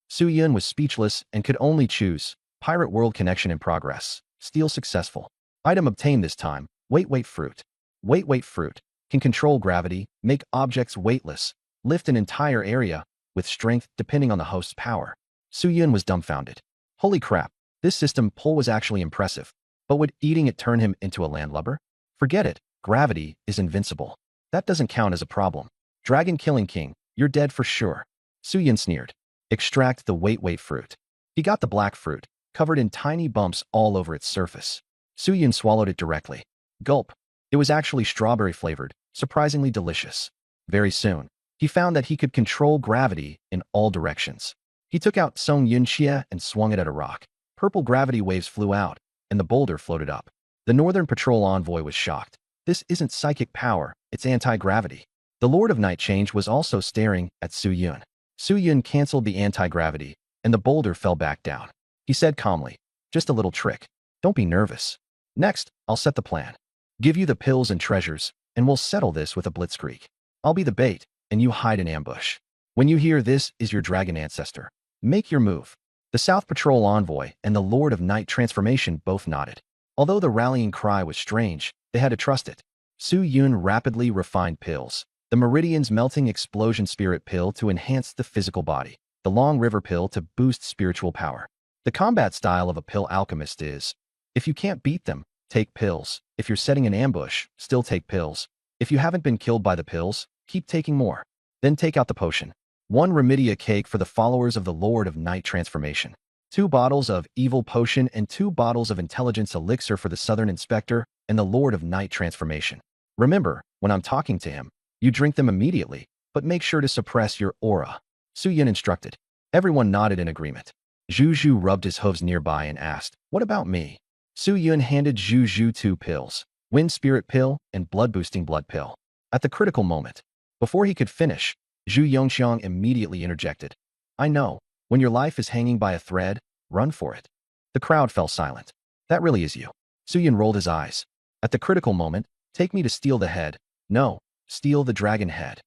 Su Yun was speechless and could only choose Pirate World. Connection in progress. Steal successful. Item obtained this time. Weight fruit. Weight fruit can control gravity, make objects weightless, lift an entire area, with strength depending on the host's power. Su Yun was dumbfounded. Holy crap, this system pull was actually impressive. But would eating it turn him into a landlubber? Forget it, gravity is invincible. That doesn't count as a problem. Dragon killing king, you're dead for sure. Su Yun sneered. Extract the wait fruit. He got the black fruit, covered in tiny bumps all over its surface. Su Yun swallowed it directly. Gulp. It was actually strawberry flavored, surprisingly delicious. Very soon, he found that he could control gravity in all directions. He took out Song Yun Xie and swung it at a rock. Purple gravity waves flew out, and the boulder floated up. The Northern Patrol envoy was shocked. This isn't psychic power, it's anti-gravity. The Lord of Night Change was also staring at Su Yun. Su Yun canceled the anti-gravity, and the boulder fell back down. He said calmly, just a little trick. Don't be nervous. Next, I'll set the plan. Give you the pills and treasures, and we'll settle this with a blitzkrieg. I'll be the bait, and you hide in ambush. When you hear this is your dragon ancestor, make your move. The South Patrol envoy and the Lord of Night transformation both nodded. Although the rallying cry was strange, they had to trust it. Su Yun rapidly refined pills. The Meridian's melting explosion spirit pill to enhance the physical body. The Long River pill to boost spiritual power. The combat style of a pill alchemist is, if you can't beat them, take pills. If you're setting an ambush, still take pills. If you haven't been killed by the pills, keep taking more. Then take out the potion. 1 Remedia cake for the followers of the Lord of Night transformation. 2 bottles of evil potion and 2 bottles of intelligence elixir for the Southern Inspector and the Lord of Night transformation. Remember, when I'm talking to him, you drink them immediately, but make sure to suppress your aura. Su Yun instructed. Everyone nodded in agreement. Zhu Zhu rubbed his hooves nearby and asked, what about me? Su Yun handed Zhu Zhu 2 pills, Wind Spirit Pill and Blood-Boosting Blood Pill. At the critical moment, before he could finish, Zhu Yongxiang immediately interjected. I know, when your life is hanging by a thread, run for it. The crowd fell silent. That really is you. Su Yun rolled his eyes. At the critical moment, take me to steal the head. No, steal the dragon head.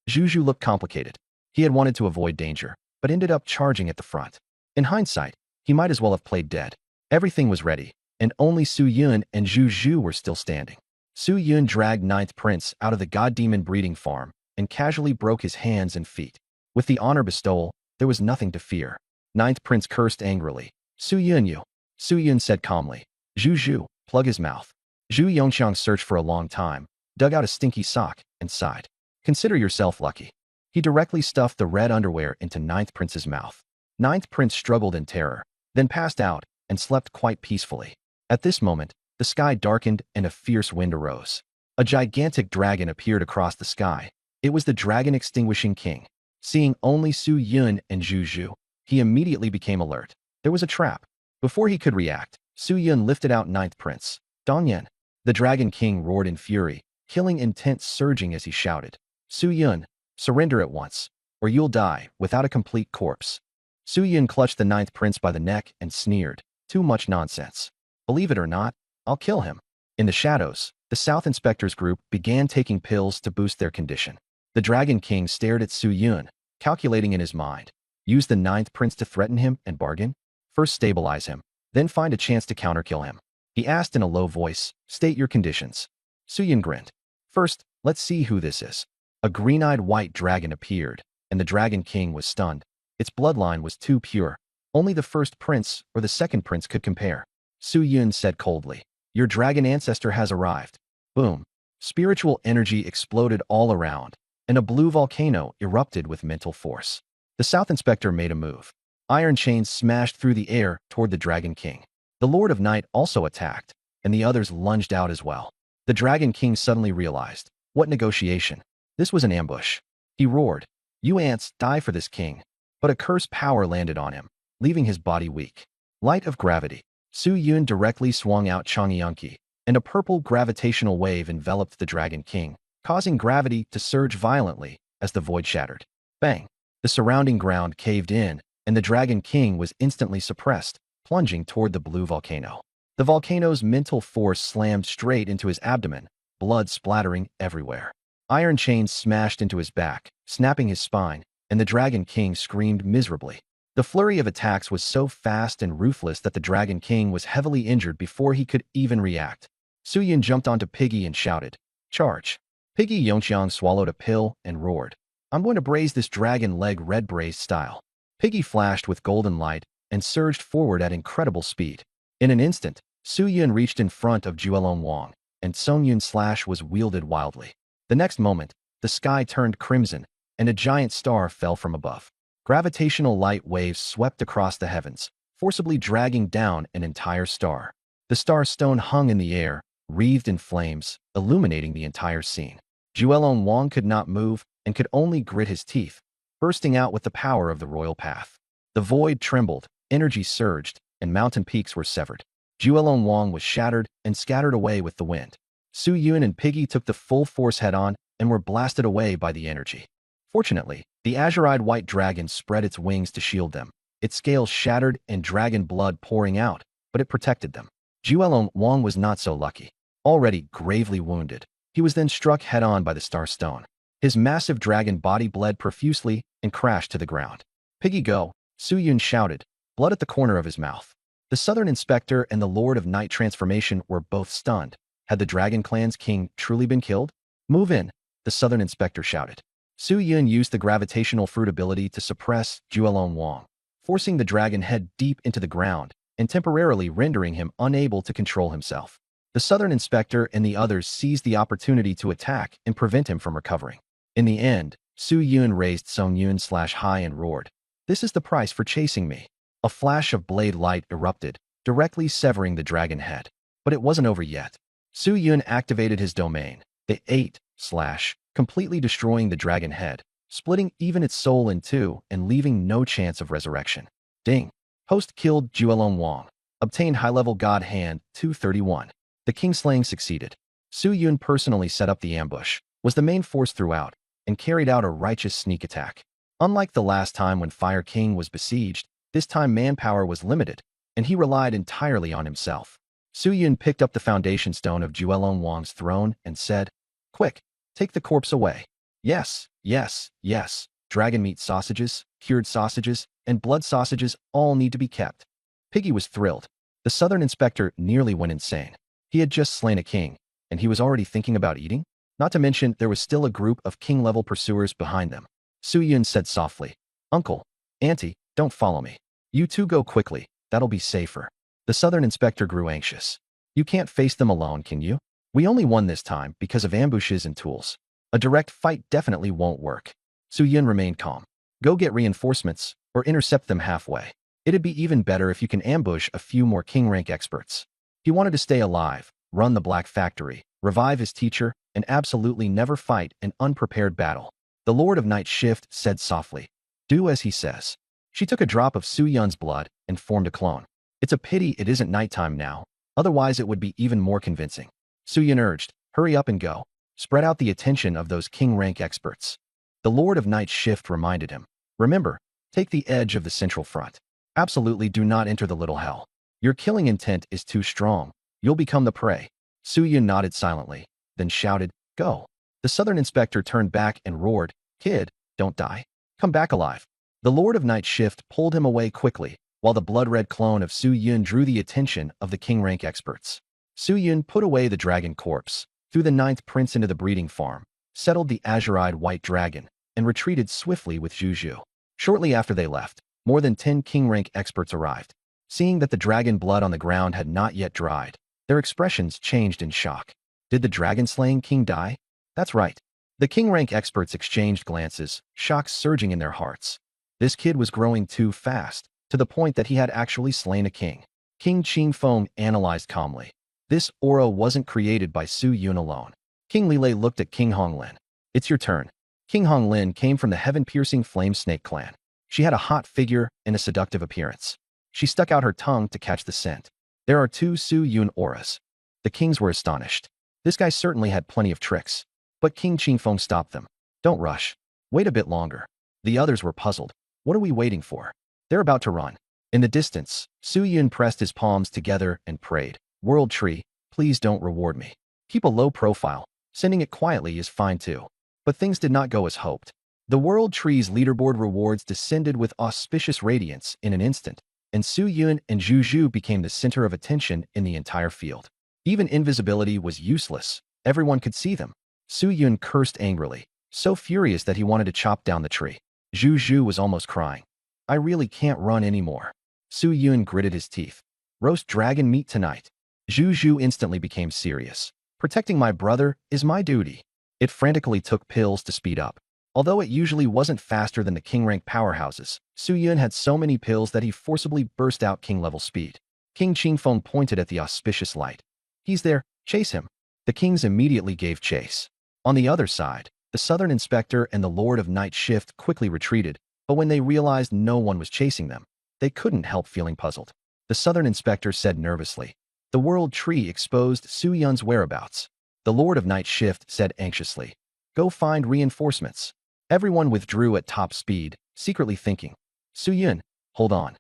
Zhu Zhu looked complicated. He had wanted to avoid danger, but ended up charging at the front. In hindsight, he might as well have played dead. Everything was ready, and only Su Yun and Zhu Zhu were still standing. Su Yun dragged Ninth Prince out of the god demon breeding farm and casually broke his hands and feet. With the honor bestowal, there was nothing to fear. Ninth Prince cursed angrily. Su Yun you. Su Yun said calmly. Zhu Zhu, plug his mouth. Zhu Yongxiang searched for a long time, dug out a stinky sock, and sighed. Consider yourself lucky. He directly stuffed the red underwear into Ninth Prince's mouth. Ninth Prince struggled in terror, then passed out and slept quite peacefully. At this moment, the sky darkened and a fierce wind arose. A gigantic dragon appeared across the sky. It was the Dragon Extinguishing King. Seeing only Su Yun and Zhu Zhu, he immediately became alert. There was a trap. Before he could react, Su Yun lifted out Ninth Prince. Dongyan. The Dragon King roared in fury, killing intent surging as he shouted. Su Yun, surrender at once, or you'll die without a complete corpse. Su Yun clutched the Ninth Prince by the neck and sneered. Too much nonsense. Believe it or not, I'll kill him. In the shadows, the South Inspectors group began taking pills to boost their condition. The Dragon King stared at Su Yun, calculating in his mind. Use the Ninth Prince to threaten him and bargain? First stabilize him, then find a chance to counterkill him. He asked in a low voice, state your conditions. Su Yun grinned. First, let's see who this is. A green-eyed white dragon appeared, and the Dragon King was stunned. Its bloodline was too pure. Only the first prince or the second prince could compare. Su Yun said coldly, your dragon ancestor has arrived. Boom. Spiritual energy exploded all around, and a blue volcano erupted with mental force. The South Inspector made a move. Iron chains smashed through the air toward the Dragon King. The Lord of Night also attacked, and the others lunged out as well. The Dragon King suddenly realized, what negotiation? This was an ambush. He roared, you ants die for this king. But a cursed power landed on him, leaving his body weak. Light of gravity. Su Yun directly swung out Changyanki, and a purple gravitational wave enveloped the Dragon King, causing gravity to surge violently as the void shattered. Bang! The surrounding ground caved in, and the Dragon King was instantly suppressed, plunging toward the blue volcano. The volcano's mental force slammed straight into his abdomen, blood splattering everywhere. Iron chains smashed into his back, snapping his spine, and the Dragon King screamed miserably. The flurry of attacks was so fast and ruthless that the Dragon King was heavily injured before he could even react. Su Yun jumped onto Piggy and shouted, charge! Piggy Yongxiang swallowed a pill and roared, I'm going to braise this dragon leg red braised style. Piggy flashed with golden light and surged forward at incredible speed. In an instant, Su Yun reached in front of Juelong Wang, and Song Yun's slash was wielded wildly. The next moment, the sky turned crimson, and a giant star fell from above. Gravitational light waves swept across the heavens, forcibly dragging down an entire star. The star stone hung in the air, wreathed in flames, illuminating the entire scene. Juelong Wang could not move and could only grit his teeth, bursting out with the power of the royal path. The void trembled, energy surged, and mountain peaks were severed. Juelong Wang was shattered and scattered away with the wind. Su Yun and Piggy took the full force head-on and were blasted away by the energy. Fortunately, the azure-eyed white dragon spread its wings to shield them, its scales shattered and dragon blood pouring out, but it protected them. Juelong Wang was not so lucky. Already gravely wounded, he was then struck head-on by the star stone. His massive dragon body bled profusely and crashed to the ground. "Piggy, go!" Su Yun shouted, blood at the corner of his mouth. The Southern Inspector and the Lord of Night Transformation were both stunned. Had the Dragon Clan's king truly been killed? "Move in," the Southern Inspector shouted. Su Yun used the gravitational fruit ability to suppress Juelong Wang, forcing the dragon head deep into the ground and temporarily rendering him unable to control himself. The Southern Inspector and the others seized the opportunity to attack and prevent him from recovering. In the end, Su Yun raised Song Yun slash high and roared, "This is the price for chasing me." A flash of blade light erupted, directly severing the dragon head. But it wasn't over yet. Su Yun activated his domain, the 8 slash, completely destroying the dragon head, splitting even its soul in two and leaving no chance of resurrection. Ding. Host killed Juelong Wang. Obtained high-level God Hand 231. The Kingslaying succeeded. Su Yun personally set up the ambush, was the main force throughout, and carried out a righteous sneak attack. Unlike the last time when Fire King was besieged, this time manpower was limited, and he relied entirely on himself. Su Yun picked up the foundation stone of Juelong Wang's throne and said, "Quick, take the corpse away." Yes, yes, yes. Dragon meat sausages, cured sausages, and blood sausages all need to be kept. Piggy was thrilled. The Southern Inspector nearly went insane. He had just slain a king, and he was already thinking about eating? Not to mention, there was still a group of king-level pursuers behind them. Su Yun said softly, "Uncle, Auntie, don't follow me. You two go quickly, that'll be safer." The Southern Inspector grew anxious. "You can't face them alone, can you? We only won this time because of ambushes and tools. A direct fight definitely won't work." Su Yun remained calm. "Go get reinforcements, or intercept them halfway. It'd be even better if you can ambush a few more king-rank experts." He wanted to stay alive, run the Black Factory, revive his teacher, and absolutely never fight an unprepared battle. The Lord of Night Shift said softly, "Do as he says." She took a drop of Su Yun's blood and formed a clone. "It's a pity it isn't nighttime now, otherwise it would be even more convincing." Su Yun urged, "Hurry up and go. Spread out the attention of those king-rank experts." The Lord of Night Shift reminded him, "Remember, take the edge of the central front. Absolutely do not enter the little hell. Your killing intent is too strong. You'll become the prey." Su Yun nodded silently, then shouted, "Go." The Southern Inspector turned back and roared, "Kid, don't die. Come back alive." The Lord of Night Shift pulled him away quickly, while the blood-red clone of Su Yun drew the attention of the king-rank experts. Su Yun put away the dragon corpse, threw the 9th prince into the breeding farm, settled the azure-eyed white dragon, and retreated swiftly with Juju. Shortly after they left, more than 10 king-rank experts arrived. Seeing that the dragon blood on the ground had not yet dried, their expressions changed in shock. Did the dragon-slaying king die? That's right. The king-rank experts exchanged glances, shock surging in their hearts. This kid was growing too fast, to the point that he had actually slain a king. King Qingfeng analyzed calmly. This aura wasn't created by Su Yun alone. King Lilei looked at King Honglin. "It's your turn." King Honglin came from the heaven-piercing flame snake clan. She had a hot figure and a seductive appearance. She stuck out her tongue to catch the scent. "There are 2 Su Yun auras." The kings were astonished. This guy certainly had plenty of tricks. But King Qingfeng stopped them. "Don't rush. Wait a bit longer." The others were puzzled. "What are we waiting for?" "They're about to run." In the distance, Su Yun pressed his palms together and prayed, "World Tree, please don't reward me. Keep a low profile. Sending it quietly is fine too." But things did not go as hoped. The World Tree's leaderboard rewards descended with auspicious radiance in an instant, and Su Yun and Juju became the center of attention in the entire field. Even invisibility was useless. Everyone could see them. Su Yun cursed angrily. so furious that he wanted to chop down the tree. Zhu Zhu was almost crying. I really can't run anymore. Su Yun gritted his teeth. Roast dragon meat tonight. Zhu Zhu instantly became serious. Protecting my brother is my duty. It frantically took pills to speed up. Although it usually wasn't faster than the king-rank powerhouses, Su Yun had so many pills that he forcibly burst out king-level speed. King Qingfeng pointed at the auspicious light. He's there, chase him. The kings immediately gave chase. On the other side, the southern inspector and the Lord of Night Shift quickly retreated, but when they realized no one was chasing them, they couldn't help feeling puzzled. The southern inspector said nervously, "The world tree exposed Su Yun's whereabouts." The Lord of Night Shift said anxiously, "Go find reinforcements." Everyone withdrew at top speed, secretly thinking, Su Yun, hold on.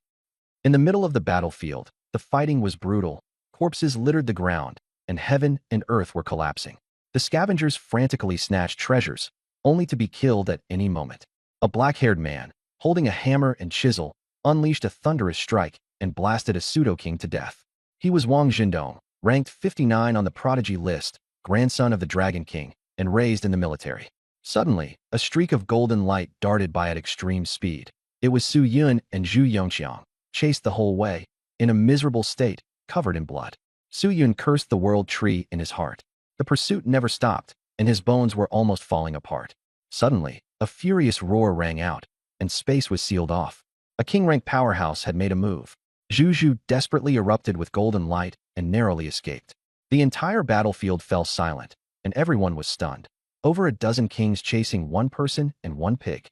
In the middle of the battlefield, the fighting was brutal. Corpses littered the ground, and heaven and earth were collapsing. The scavengers frantically snatched treasures, only to be killed at any moment. A black-haired man, holding a hammer and chisel, unleashed a thunderous strike and blasted a pseudo-king to death. He was Wang Zhendong, ranked 59 on the prodigy list, grandson of the Dragon King, and raised in the military. Suddenly, a streak of golden light darted by at extreme speed. It was Su Yun and Zhu Yongqiang, chased the whole way, in a miserable state, covered in blood. Su Yun cursed the world tree in his heart. The pursuit never stopped, and his bones were almost falling apart. Suddenly, a furious roar rang out, and space was sealed off. A king-rank powerhouse had made a move. Zhu Zhu desperately erupted with golden light and narrowly escaped. The entire battlefield fell silent, and everyone was stunned. Over a dozen kings chasing one person and one pig.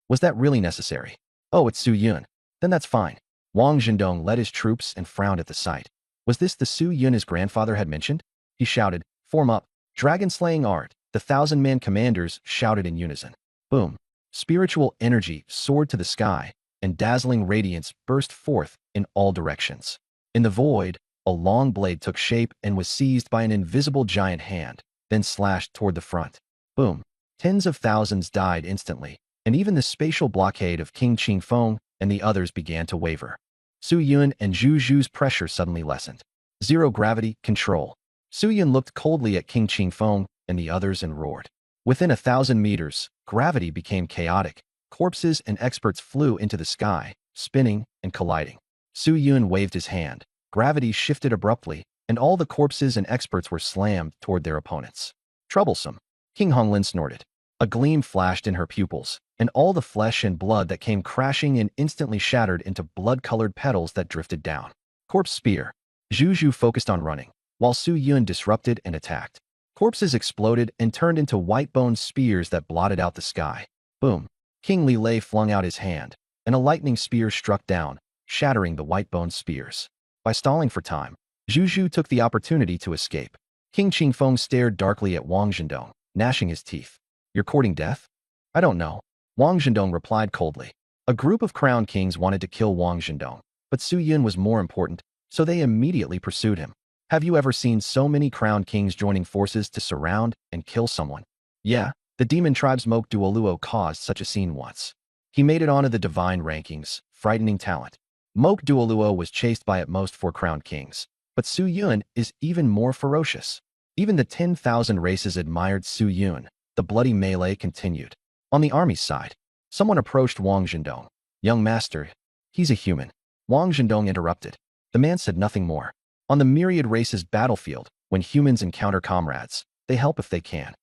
Was that really necessary? Oh, it's Su Yun. Then that's fine. Wang Zhendong led his troops and frowned at the sight. Was this the Su Yun his grandfather had mentioned? He shouted, "Form up! Dragon-slaying art!" The 1,000-man commanders shouted in unison. Boom! Spiritual energy soared to the sky, and dazzling radiance burst forth in all directions. In the void, a long blade took shape and was seized by an invisible giant hand, then slashed toward the front. Boom! Tens of thousands died instantly, and even the spatial blockade of King Qingfeng and the others began to waver. Su Yun and Zhu Zhu's pressure suddenly lessened. Zero gravity control. Su Yun looked coldly at King Qingfeng and the others and roared. Within 1,000 meters, gravity became chaotic. Corpses and experts flew into the sky, spinning and colliding. Su Yun waved his hand. Gravity shifted abruptly, and all the corpses and experts were slammed toward their opponents. Troublesome. King Honglin snorted. A gleam flashed in her pupils, and all the flesh and blood that came crashing in instantly shattered into blood-colored petals that drifted down. Corpse spear. Zhu Zhu focused on running, while Su Yun disrupted and attacked. Corpses exploded and turned into white-boned spears that blotted out the sky. Boom! King Li Lei flung out his hand, and a lightning spear struck down, shattering the white-boned spears. By stalling for time, Zhu Zhu took the opportunity to escape. King Qingfeng stared darkly at Wang Zhendong, gnashing his teeth. You're courting death? I don't know. Wang Zhendong replied coldly. A group of crown kings wanted to kill Wang Zhendong, but Su Yun was more important, so they immediately pursued him. Have you ever seen so many crown kings joining forces to surround and kill someone? Yeah, the demon tribe's Moke Duoluo caused such a scene once. He made it onto the divine rankings, frightening talent. Moke Duoluo was chased by at most 4 crown kings, but Su Yun is even more ferocious. Even the 10,000 races admired Su Yun. The bloody melee continued. On the army's side, someone approached Wang Zhendong. Young master, he's a human. Wang Zhendong interrupted. The man said nothing more. On the myriad races battlefield, when humans encounter comrades, they help if they can.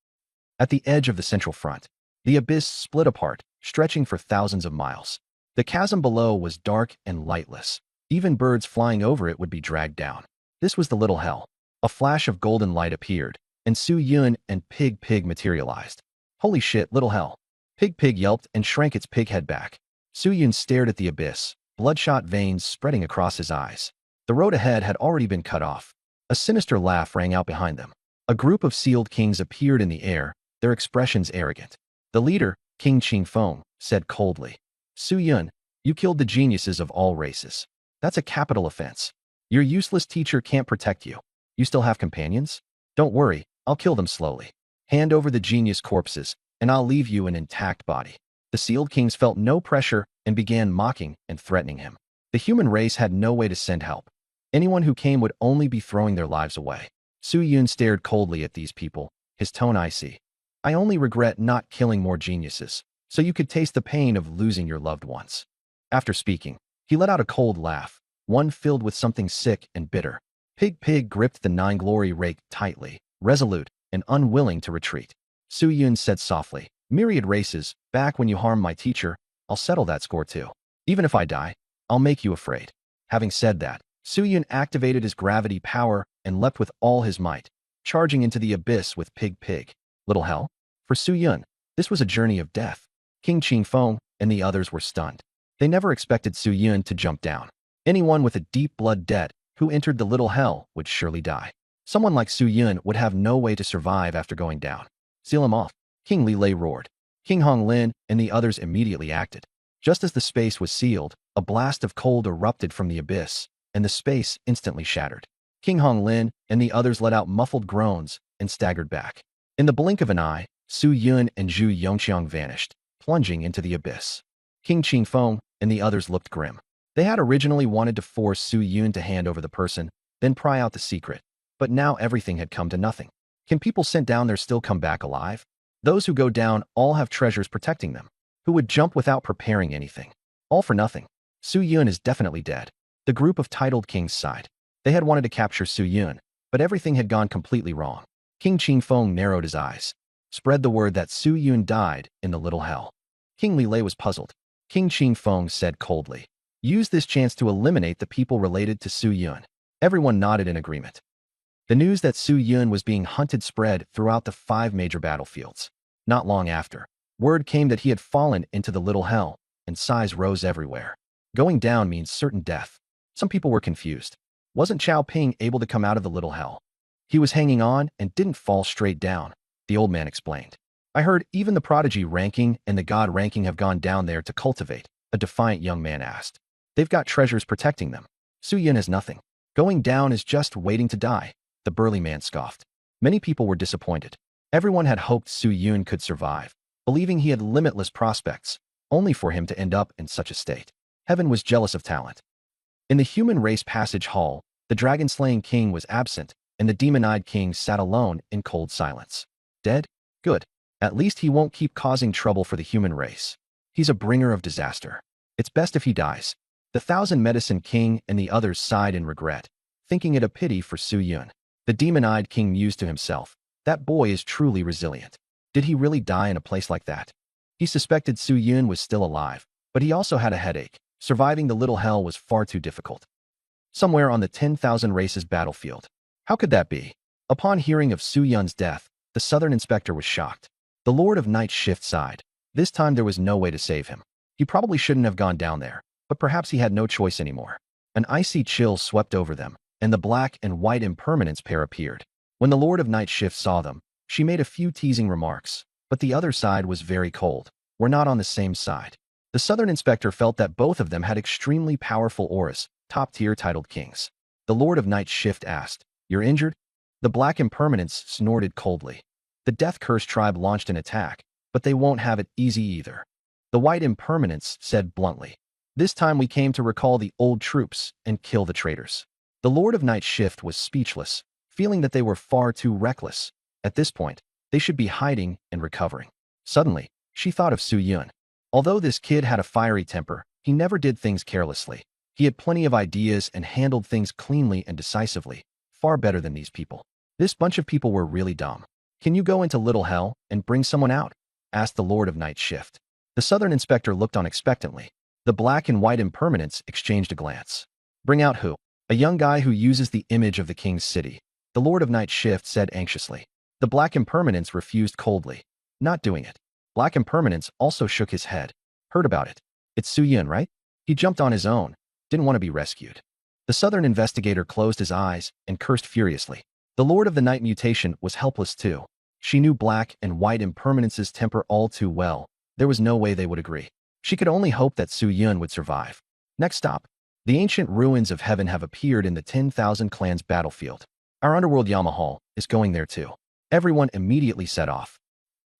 At the edge of the central front, the abyss split apart, stretching for thousands of miles. The chasm below was dark and lightless. Even birds flying over it would be dragged down. This was the little hell. A flash of golden light appeared, and Su Yun and Pig Pig materialized. Holy shit, little hell. Pig Pig yelped and shrank its pig head back. Su Yun stared at the abyss, bloodshot veins spreading across his eyes. The road ahead had already been cut off. A sinister laugh rang out behind them. A group of sealed kings appeared in the air, their expressions arrogant. The leader, King Qingfeng, said coldly, Su Yun, you killed the geniuses of all races. That's a capital offense. Your useless teacher can't protect you. You still have companions? Don't worry, I'll kill them slowly. Hand over the genius corpses, and I'll leave you an intact body. The sealed kings felt no pressure and began mocking and threatening him. The human race had no way to send help. Anyone who came would only be throwing their lives away. Su Yun stared coldly at these people, his tone icy. I only regret not killing more geniuses, so you could taste the pain of losing your loved ones. After speaking, he let out a cold laugh, one filled with something sick and bitter. Pig gripped the nine-glory rake tightly, resolute and unwilling to retreat. Su Yun said softly, "Myriad races, back when you harmed my teacher, I'll settle that score too. Even if I die, I'll make you afraid." Having said that, Su Yun activated his gravity power and leapt with all his might, charging into the abyss with Pig. Little hell? For Su Yun, this was a journey of death. King Qingfeng and the others were stunned. They never expected Su Yun to jump down. Anyone with a deep blood debt who entered the little hell would surely die. Someone like Su Yun would have no way to survive after going down. Seal him off, King Li Lei roared. King Honglin and the others immediately acted. Just as the space was sealed, a blast of cold erupted from the abyss, and the space instantly shattered. King Honglin and the others let out muffled groans and staggered back. In the blink of an eye, Su Yun and Zhu Yongqiang vanished, plunging into the abyss. King Qingfeng and the others looked grim. They had originally wanted to force Su Yun to hand over the person, then pry out the secret, but now everything had come to nothing. Can people sent down there still come back alive? Those who go down all have treasures protecting them. Who would jump without preparing anything? All for nothing. Su Yun is definitely dead. The group of titled kings sighed. They had wanted to capture Su Yun, but everything had gone completely wrong. King Qingfeng narrowed his eyes. Spread the word that Su Yun died in the little hell. King Li Lei was puzzled. King Qingfeng said coldly, "Use this chance to eliminate the people related to Su Yun." Everyone nodded in agreement. The news that Su Yun was being hunted spread throughout the 5 major battlefields. Not long after, word came that he had fallen into the little hell, and sighs rose everywhere. Going down means certain death. Some people were confused. Wasn't Chao Ping able to come out of the little hell? He was hanging on and didn't fall straight down, the old man explained. I heard even the prodigy ranking and the god ranking have gone down there to cultivate, a defiant young man asked. They've got treasures protecting them. Su Yun has nothing. Going down is just waiting to die, the burly man scoffed. Many people were disappointed. Everyone had hoped Su Yun could survive, believing he had limitless prospects, only for him to end up in such a state. Heaven was jealous of talent. In the human race passage hall, the dragon-slaying king was absent, and the demon-eyed king sat alone in cold silence. Dead? Good. At least he won't keep causing trouble for the human race. He's a bringer of disaster. It's best if he dies. The Thousand Medicine King and the others sighed in regret, thinking it a pity for Su Yun. The demon-eyed king mused to himself, that boy is truly resilient. Did he really die in a place like that? He suspected Su Yun was still alive, but he also had a headache. Surviving the little hell was far too difficult. Somewhere on the 10,000 races battlefield. How could that be? Upon hearing of Su Yun's death, the southern inspector was shocked. The Lord of Night Shift sighed. This time there was no way to save him. He probably shouldn't have gone down there, but perhaps he had no choice anymore. An icy chill swept over them, and the black and white impermanence pair appeared. When the Lord of Night Shift saw them, she made a few teasing remarks, but the other side was very cold. We're not on the same side. The southern inspector felt that both of them had extremely powerful auras, top-tier titled kings. The Lord of Night Shift asked, "You're injured?" The black impermanence snorted coldly. The Death Curse tribe launched an attack, but they won't have it easy either. The white impermanence said bluntly, "This time we came to recall the old troops and kill the traitors." The Lord of Night Shift was speechless, feeling that they were far too reckless. At this point, they should be hiding and recovering. Suddenly, she thought of Su Yun. Although this kid had a fiery temper, he never did things carelessly. He had plenty of ideas and handled things cleanly and decisively, far better than these people. This bunch of people were really dumb. "Can you go into Little Hell and bring someone out?" asked the Lord of Night Shift. The southern inspector looked on expectantly. The black and white impermanence exchanged a glance. "Bring out who?" "A young guy who uses the image of the king's city," the Lord of Night Shift said anxiously. The black impermanence refused coldly. "Not doing it." Black impermanence also shook his head. "Heard about it. It's Su Yun, right? He jumped on his own. Didn't want to be rescued." The southern investigator closed his eyes and cursed furiously. The Lord of the Night mutation was helpless too. She knew black and white impermanence's temper all too well. There was no way they would agree. She could only hope that Su Yun would survive. Next stop. The ancient ruins of heaven have appeared in the 10,000 clans battlefield. Our underworld Yamahal is going there too. Everyone immediately set off.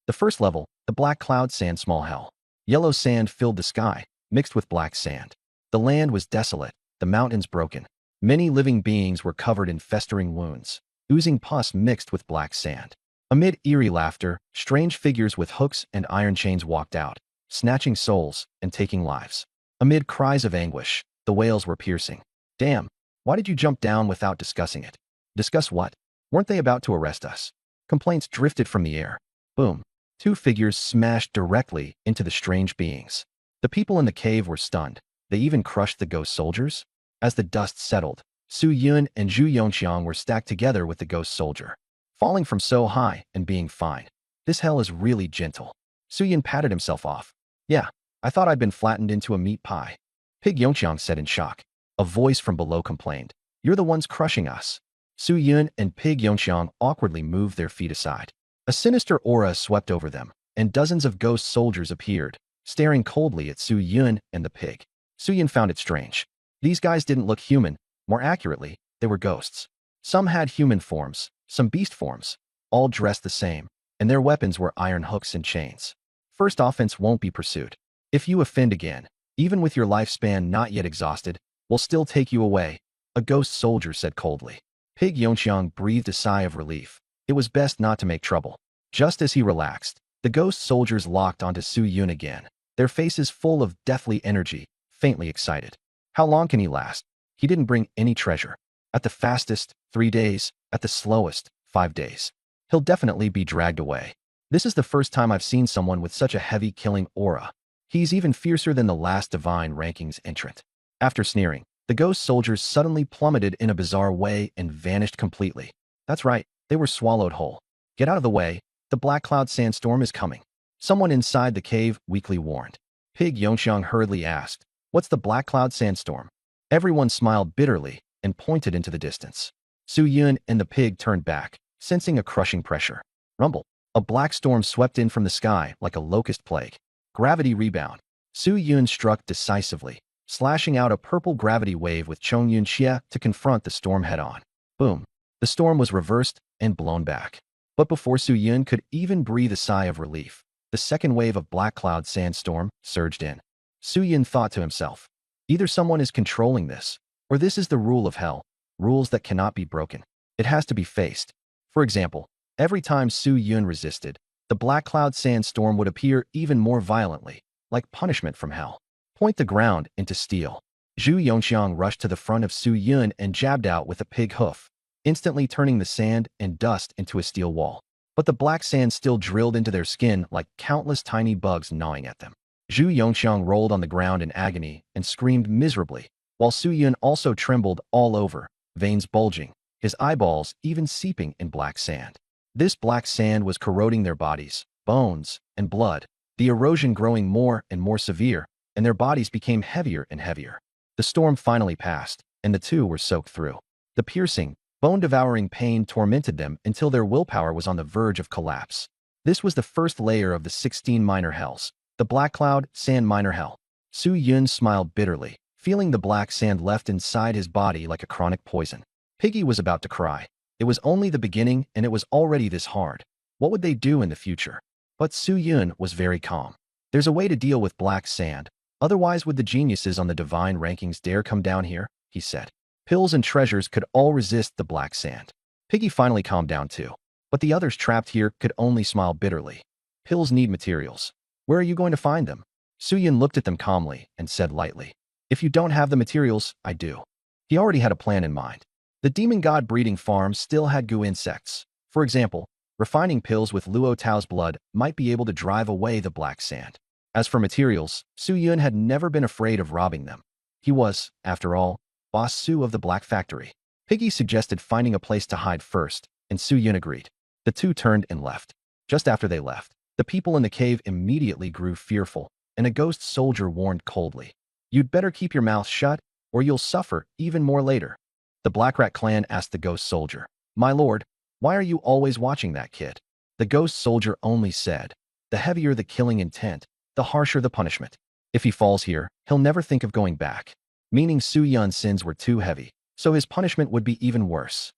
The first level, the black cloud sand small hell. Yellow sand filled the sky, mixed with black sand. The land was desolate, the mountains broken. Many living beings were covered in festering wounds, oozing pus mixed with black sand. Amid eerie laughter, strange figures with hooks and iron chains walked out, snatching souls and taking lives. Amid cries of anguish, the wails were piercing. Damn, why did you jump down without discussing it? Discuss what? Weren't they about to arrest us? Complaints drifted from the air. Boom. Two figures smashed directly into the strange beings. The people in the cave were stunned. They even crushed the ghost soldiers. As the dust settled, Su Yun and Zhu Yongxiang were stacked together with the ghost soldier, falling from so high and being fine. This hell is really gentle. Su Yun patted himself off. Yeah, I thought I'd been flattened into a meat pie. Pig Yongxiang said in shock. A voice from below complained. You're the ones crushing us. Su Yun and Pig Yongxiang awkwardly moved their feet aside. A sinister aura swept over them, and dozens of ghost soldiers appeared, staring coldly at Su Yun and the pig. Su Yun found it strange. These guys didn't look human. More accurately, they were ghosts. Some had human forms, some beast forms, all dressed the same, and their weapons were iron hooks and chains. First offense won't be pursued. If you offend again, even with your lifespan not yet exhausted, we'll still take you away, a ghost soldier said coldly. Pig Yongxiang breathed a sigh of relief. It was best not to make trouble. Just as he relaxed, the ghost soldiers locked onto Su Yun again, their faces full of deathly energy, faintly excited. How long can he last? He didn't bring any treasure. At the fastest, 3 days. At the slowest, 5 days. He'll definitely be dragged away. This is the first time I've seen someone with such a heavy killing aura. He's even fiercer than the last divine rankings entrant. After sneering, the ghost soldiers suddenly plummeted in a bizarre way and vanished completely. That's right, they were swallowed whole. Get out of the way, the black cloud sandstorm is coming. Someone inside the cave weakly warned. Pig Yongxiang hurriedly asked, what's the black cloud sandstorm? Everyone smiled bitterly and pointed into the distance. Su Yun and the pig turned back, sensing a crushing pressure. Rumble. A black storm swept in from the sky like a locust plague. Gravity rebound. Su Yun struck decisively, slashing out a purple gravity wave with Chong Yun Xie to confront the storm head-on. Boom. The storm was reversed and blown back. But before Su Yun could even breathe a sigh of relief, the second wave of black cloud sandstorm surged in. Su Yun thought to himself, either someone is controlling this, or this is the rule of hell, rules that cannot be broken. It has to be faced. For example, every time Su Yun resisted, the black cloud sandstorm would appear even more violently, like punishment from hell. Point the ground into steel. Zhu Yongxiang rushed to the front of Su Yun and jabbed out with a pig hoof, instantly turning the sand and dust into a steel wall. But the black sand still drilled into their skin like countless tiny bugs gnawing at them. Zhu Yongxiang rolled on the ground in agony and screamed miserably, while Su Yun also trembled all over, veins bulging, his eyeballs even seeping in black sand. This black sand was corroding their bodies, bones, and blood, the erosion growing more and more severe, and their bodies became heavier and heavier. The storm finally passed, and the two were soaked through. The piercing, bone-devouring pain tormented them until their willpower was on the verge of collapse. This was the first layer of the 16 minor hells, the black cloud, sand minor hell. Su Yun smiled bitterly, feeling the black sand left inside his body like a chronic poison. Piggy was about to cry. It was only the beginning, and it was already this hard. What would they do in the future? But Su Yun was very calm. There's a way to deal with black sand. Otherwise, would the geniuses on the divine rankings dare come down here? He said. Pills and treasures could all resist the black sand. Piggy finally calmed down too. But the others trapped here could only smile bitterly. Pills need materials. Where are you going to find them? Su Yun looked at them calmly and said lightly, if you don't have the materials, I do. He already had a plan in mind. The demon god breeding farm still had goo insects. For example, refining pills with Luo Tao's blood might be able to drive away the black sand. As for materials, Su Yun had never been afraid of robbing them. He was, after all, Boss Su of the Black Factory. Piggy suggested finding a place to hide first, and Su Yun agreed. The two turned and left. Just after they left, the people in the cave immediately grew fearful, and a ghost soldier warned coldly, you'd better keep your mouth shut, or you'll suffer even more later. The Black Rat clan asked the ghost soldier, my lord, why are you always watching that kid? The ghost soldier only said, the heavier the killing intent, the harsher the punishment. If he falls here, he'll never think of going back. Meaning Su Yun's sins were too heavy, so his punishment would be even worse.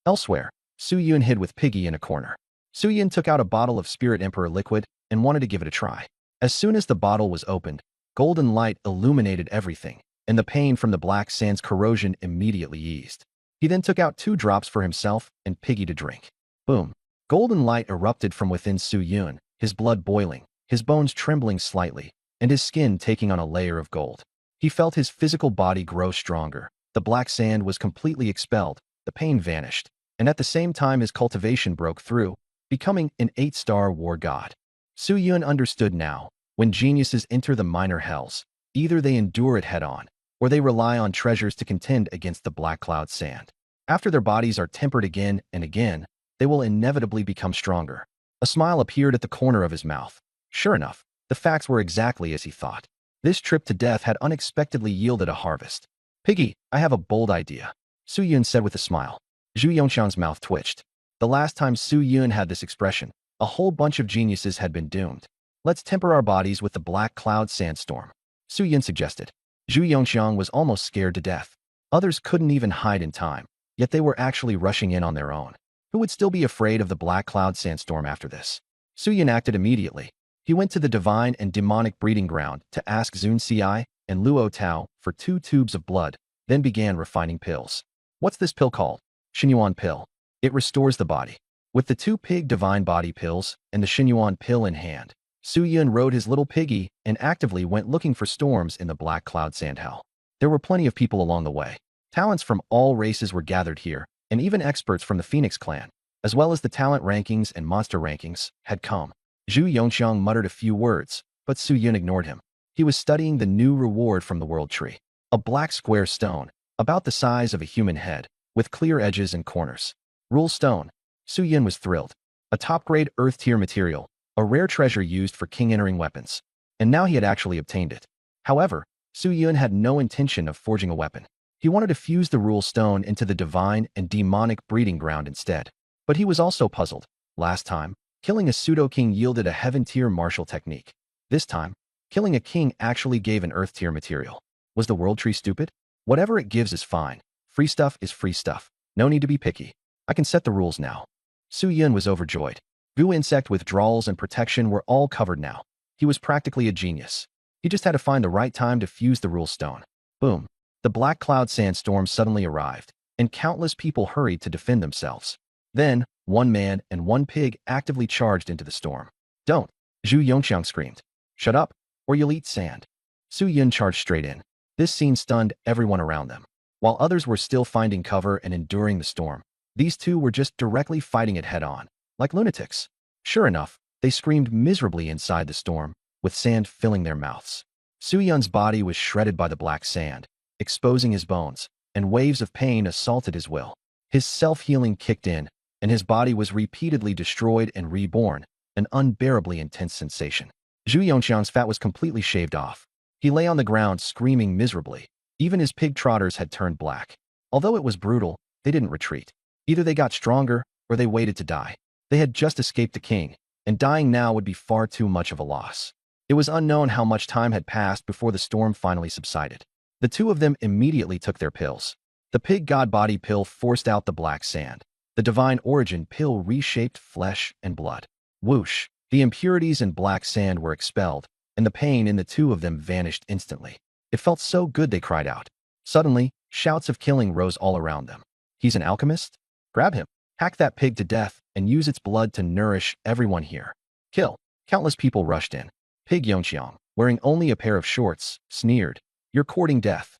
Elsewhere, Su Yun hid with Piggy in a corner. Su Yun took out a bottle of Spirit Emperor liquid and wanted to give it a try. As soon as the bottle was opened, golden light illuminated everything, and the pain from the black sand's corrosion immediately eased. He then took out 2 drops for himself and Piggy to drink. Boom. Golden light erupted from within Su Yun, his blood boiling, his bones trembling slightly, and his skin taking on a layer of gold. He felt his physical body grow stronger. The black sand was completely expelled, the pain vanished, and at the same time his cultivation broke through, becoming an 8-star war god. Su Yun understood now, when geniuses enter the minor hells, either they endure it head-on, or they rely on treasures to contend against the black cloud sand. After their bodies are tempered again and again, they will inevitably become stronger. A smile appeared at the corner of his mouth. Sure enough, the facts were exactly as he thought. This trip to death had unexpectedly yielded a harvest. Piggy, I have a bold idea, Su Yun said with a smile. Zhu Yongxiang's mouth twitched. The last time Su Yun had this expression, a whole bunch of geniuses had been doomed. Let's temper our bodies with the black cloud sandstorm, Su Yun suggested. Zhu Yongxiang was almost scared to death. Others couldn't even hide in time, yet they were actually rushing in on their own. Who would still be afraid of the black cloud sandstorm after this? Su Yun acted immediately. He went to the divine and demonic breeding ground to ask Zun Ci and Luo Tao for 2 tubes of blood, then began refining pills. What's this pill called? Xinyuan pill. It restores the body. With the 2 pig divine body pills and the Xinyuan pill in hand, Su Yun rode his little piggy and actively went looking for storms in the black cloud sand hell. There were plenty of people along the way. Talents from all races were gathered here, and even experts from the Phoenix clan, as well as the talent rankings and monster rankings, had come. Zhu Yongxiang muttered a few words, but Su Yun ignored him. He was studying the new reward from the world tree. A black square stone, about the size of a human head, with clear edges and corners. Rule stone. Su Yun was thrilled. A top-grade earth-tier material, a rare treasure used for king-entering weapons. And now he had actually obtained it. However, Su Yun had no intention of forging a weapon. He wanted to fuse the rule stone into the divine and demonic breeding ground instead. But he was also puzzled. Last time, killing a pseudo-king yielded a heaven-tier martial technique. This time, killing a king actually gave an earth-tier material. Was the world tree stupid? Whatever it gives is fine. Free stuff is free stuff. No need to be picky. I can set the rules now. Su Yun was overjoyed. Goo insect withdrawals and protection were all covered now. He was practically a genius. He just had to find the right time to fuse the rule stone. Boom. The black cloud sandstorm suddenly arrived, and countless people hurried to defend themselves. Then, 1 man and 1 pig actively charged into the storm. Don't! Zhu Yongxiang screamed. Shut up, or you'll eat sand. Su Yun charged straight in. This scene stunned everyone around them. While others were still finding cover and enduring the storm, these 2 were just directly fighting it head-on, like lunatics. Sure enough, they screamed miserably inside the storm, with sand filling their mouths. Su Yun's body was shredded by the black sand, exposing his bones, and waves of pain assaulted his will. His self-healing kicked in, and his body was repeatedly destroyed and reborn, an unbearably intense sensation. Zhu Yongxiang's fat was completely shaved off. He lay on the ground screaming miserably. Even his pig trotters had turned black. Although it was brutal, they didn't retreat. Either they got stronger, or they waited to die. They had just escaped the king, and dying now would be far too much of a loss. It was unknown how much time had passed before the storm finally subsided. The 2 of them immediately took their pills. The pig god body pill forced out the black sand. The divine origin pill reshaped flesh and blood. Whoosh! The impurities and black sand were expelled, and the pain in the 2 of them vanished instantly. It felt so good they cried out. Suddenly, shouts of killing rose all around them. He's an alchemist? Grab him. Hack that pig to death and use its blood to nourish everyone here. Kill. Countless people rushed in. Pig Yongxiang, wearing only a pair of shorts, sneered. You're courting death.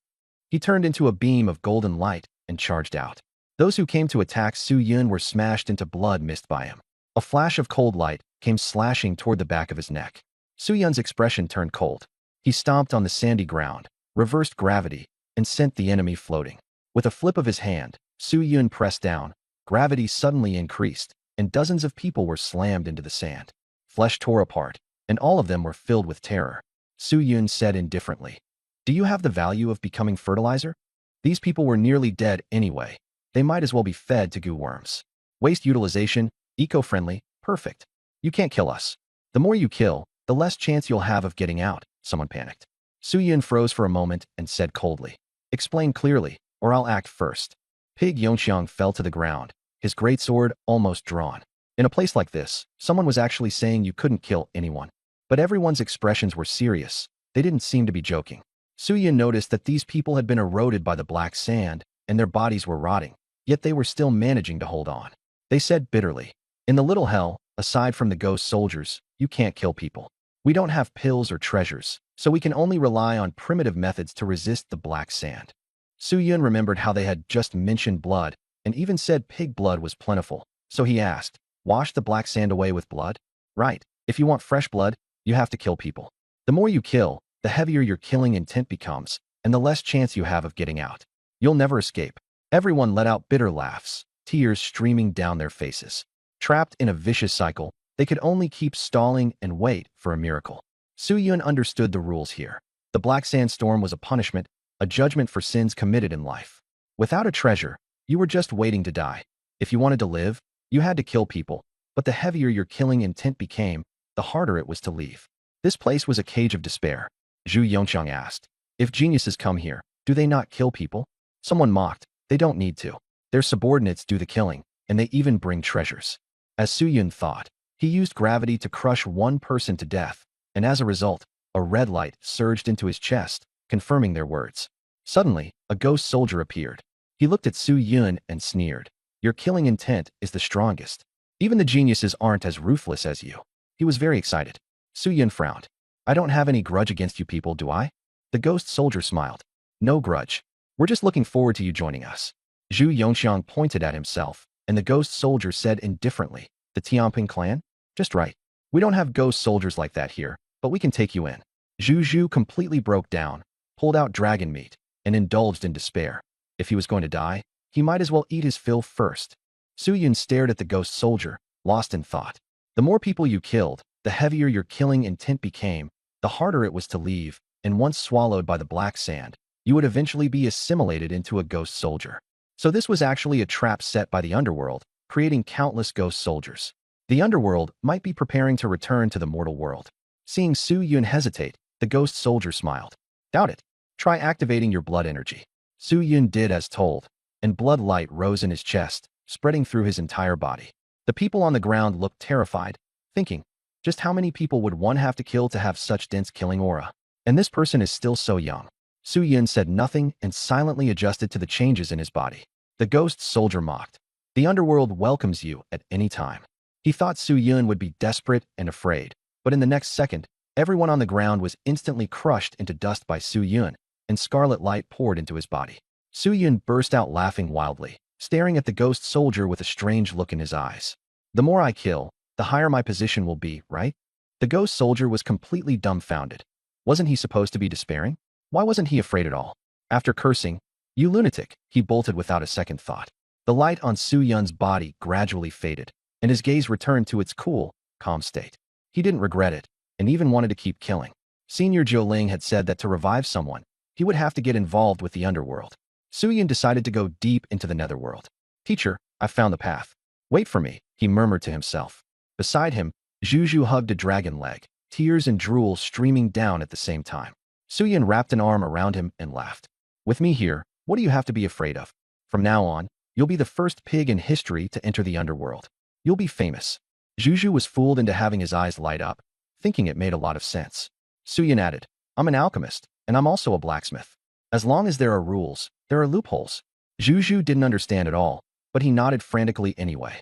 He turned into a beam of golden light and charged out. Those who came to attack Su Yun were smashed into blood mist by him. A flash of cold light came slashing toward the back of his neck. Su Yun's expression turned cold. He stomped on the sandy ground, reversed gravity, and sent the enemy floating. With a flip of his hand, Su Yun pressed down. Gravity suddenly increased, and dozens of people were slammed into the sand. Flesh tore apart, and all of them were filled with terror. Su Yun said indifferently, "Do you have the value of becoming fertilizer? These people were nearly dead anyway. They might as well be fed to goo worms. Waste utilization, eco-friendly, perfect. You can't kill us. The more you kill, the less chance you'll have of getting out," someone panicked. Su Yun froze for a moment and said coldly, "Explain clearly, or I'll act first." Pig Yongxiang fell to the ground, his greatsword almost drawn. In a place like this, someone was actually saying you couldn't kill anyone. But everyone's expressions were serious. They didn't seem to be joking. Su Yun noticed that these people had been eroded by the black sand, and their bodies were rotting, yet they were still managing to hold on. They said bitterly, In the little hell, aside from the ghost soldiers, you can't kill people. We don't have pills or treasures, so we can only rely on primitive methods to resist the black sand. Su Yun remembered how they had just mentioned blood and even said pig blood was plentiful, so he asked, wash the black sand away with blood? Right. If you want fresh blood, you have to kill people. The more you kill, the heavier your killing intent becomes, and the less chance you have of getting out. You'll never escape. Everyone let out bitter laughs, tears streaming down their faces. Trapped in a vicious cycle, they could only keep stalling and wait for a miracle. Su Yun understood the rules here. The black sandstorm was a punishment, a judgment for sins committed in life. Without a treasure, you were just waiting to die. If you wanted to live, you had to kill people, but the heavier your killing intent became, the harder it was to leave. This place was a cage of despair. Zhu Yongqiang asked, if geniuses come here, do they not kill people? Someone mocked, they don't need to. Their subordinates do the killing, and they even bring treasures. As Su Yun thought, he used gravity to crush one person to death, and as a result, a red light surged into his chest, confirming their words. Suddenly, a ghost soldier appeared. He looked at Su Yun and sneered. Your killing intent is the strongest. Even the geniuses aren't as ruthless as you. He was very excited. Su Yun frowned. I don't have any grudge against you people, do I? The ghost soldier smiled. No grudge. We're just looking forward to you joining us. Zhu Yongqiang pointed at himself, and the ghost soldier said indifferently, the Tianping clan? Just right. We don't have ghost soldiers like that here, but we can take you in. Zhu completely broke down, pulled out dragon meat, and indulged in despair. If he was going to die, he might as well eat his fill first. Su Yun stared at the ghost soldier, lost in thought. The more people you killed, the heavier your killing intent became, the harder it was to leave, and once swallowed by the black sand, you would eventually be assimilated into a ghost soldier. So this was actually a trap set by the underworld, creating countless ghost soldiers. The underworld might be preparing to return to the mortal world. Seeing Su Yun hesitate, the ghost soldier smiled. Doubt it. Try activating your blood energy. Su Yun did as told, and blood light rose in his chest, spreading through his entire body. The people on the ground looked terrified, thinking, just how many people would one have to kill to have such dense killing aura? And this person is still so young. Su Yun said nothing and silently adjusted to the changes in his body. The ghost soldier mocked. The underworld welcomes you at any time. He thought Su Yun would be desperate and afraid, but in the next second, everyone on the ground was instantly crushed into dust by Su Yun, and scarlet light poured into his body. Su Yun burst out laughing wildly, staring at the ghost soldier with a strange look in his eyes. The more I kill, the higher my position will be, right? The ghost soldier was completely dumbfounded. Wasn't he supposed to be despairing? Why wasn't he afraid at all? After cursing, you lunatic, he bolted without a second thought. The light on Su Yun's body gradually faded, and his gaze returned to its cool, calm state. He didn't regret it, and even wanted to keep killing. Senior Zhou Ling had said that to revive someone, he would have to get involved with the underworld. Su Yun decided to go deep into the netherworld. Teacher, I've found the path. Wait for me, he murmured to himself. Beside him, Zhu hugged a dragon leg, tears and drool streaming down at the same time. Su Yun wrapped an arm around him and laughed. With me here, what do you have to be afraid of? From now on, you'll be the first pig in history to enter the underworld. You'll be famous. Zhu was fooled into having his eyes light up, thinking it made a lot of sense. Su Yun added, I'm an alchemist, and I'm also a blacksmith. As long as there are rules, there are loopholes. Zhu didn't understand at all, but he nodded frantically anyway.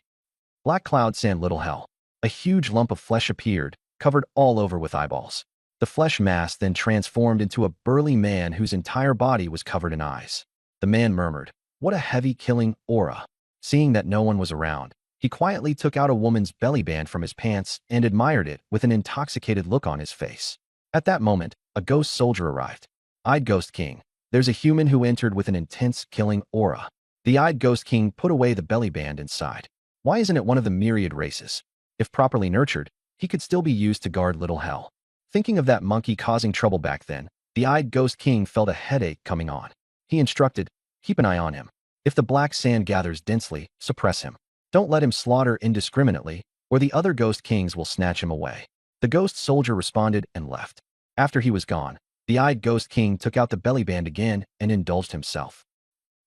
Black Cloud Sand Little Hell. A huge lump of flesh appeared, covered all over with eyeballs. The flesh mass then transformed into a burly man whose entire body was covered in eyes. The man murmured, what a heavy killing aura. Seeing that no one was around, he quietly took out a woman's belly band from his pants and admired it with an intoxicated look on his face. At that moment, a ghost soldier arrived. Eyed Ghost King. There's a human who entered with an intense killing aura. The Eyed Ghost King put away the belly band and sighed. Why isn't it one of the myriad races? If properly nurtured, he could still be used to guard Little Hell. Thinking of that monkey causing trouble back then, the Eyed Ghost King felt a headache coming on. He instructed, keep an eye on him. If the black sand gathers densely, suppress him. Don't let him slaughter indiscriminately, or the other Ghost Kings will snatch him away. The ghost soldier responded and left. After he was gone, the Eyed Ghost King took out the belly band again and indulged himself.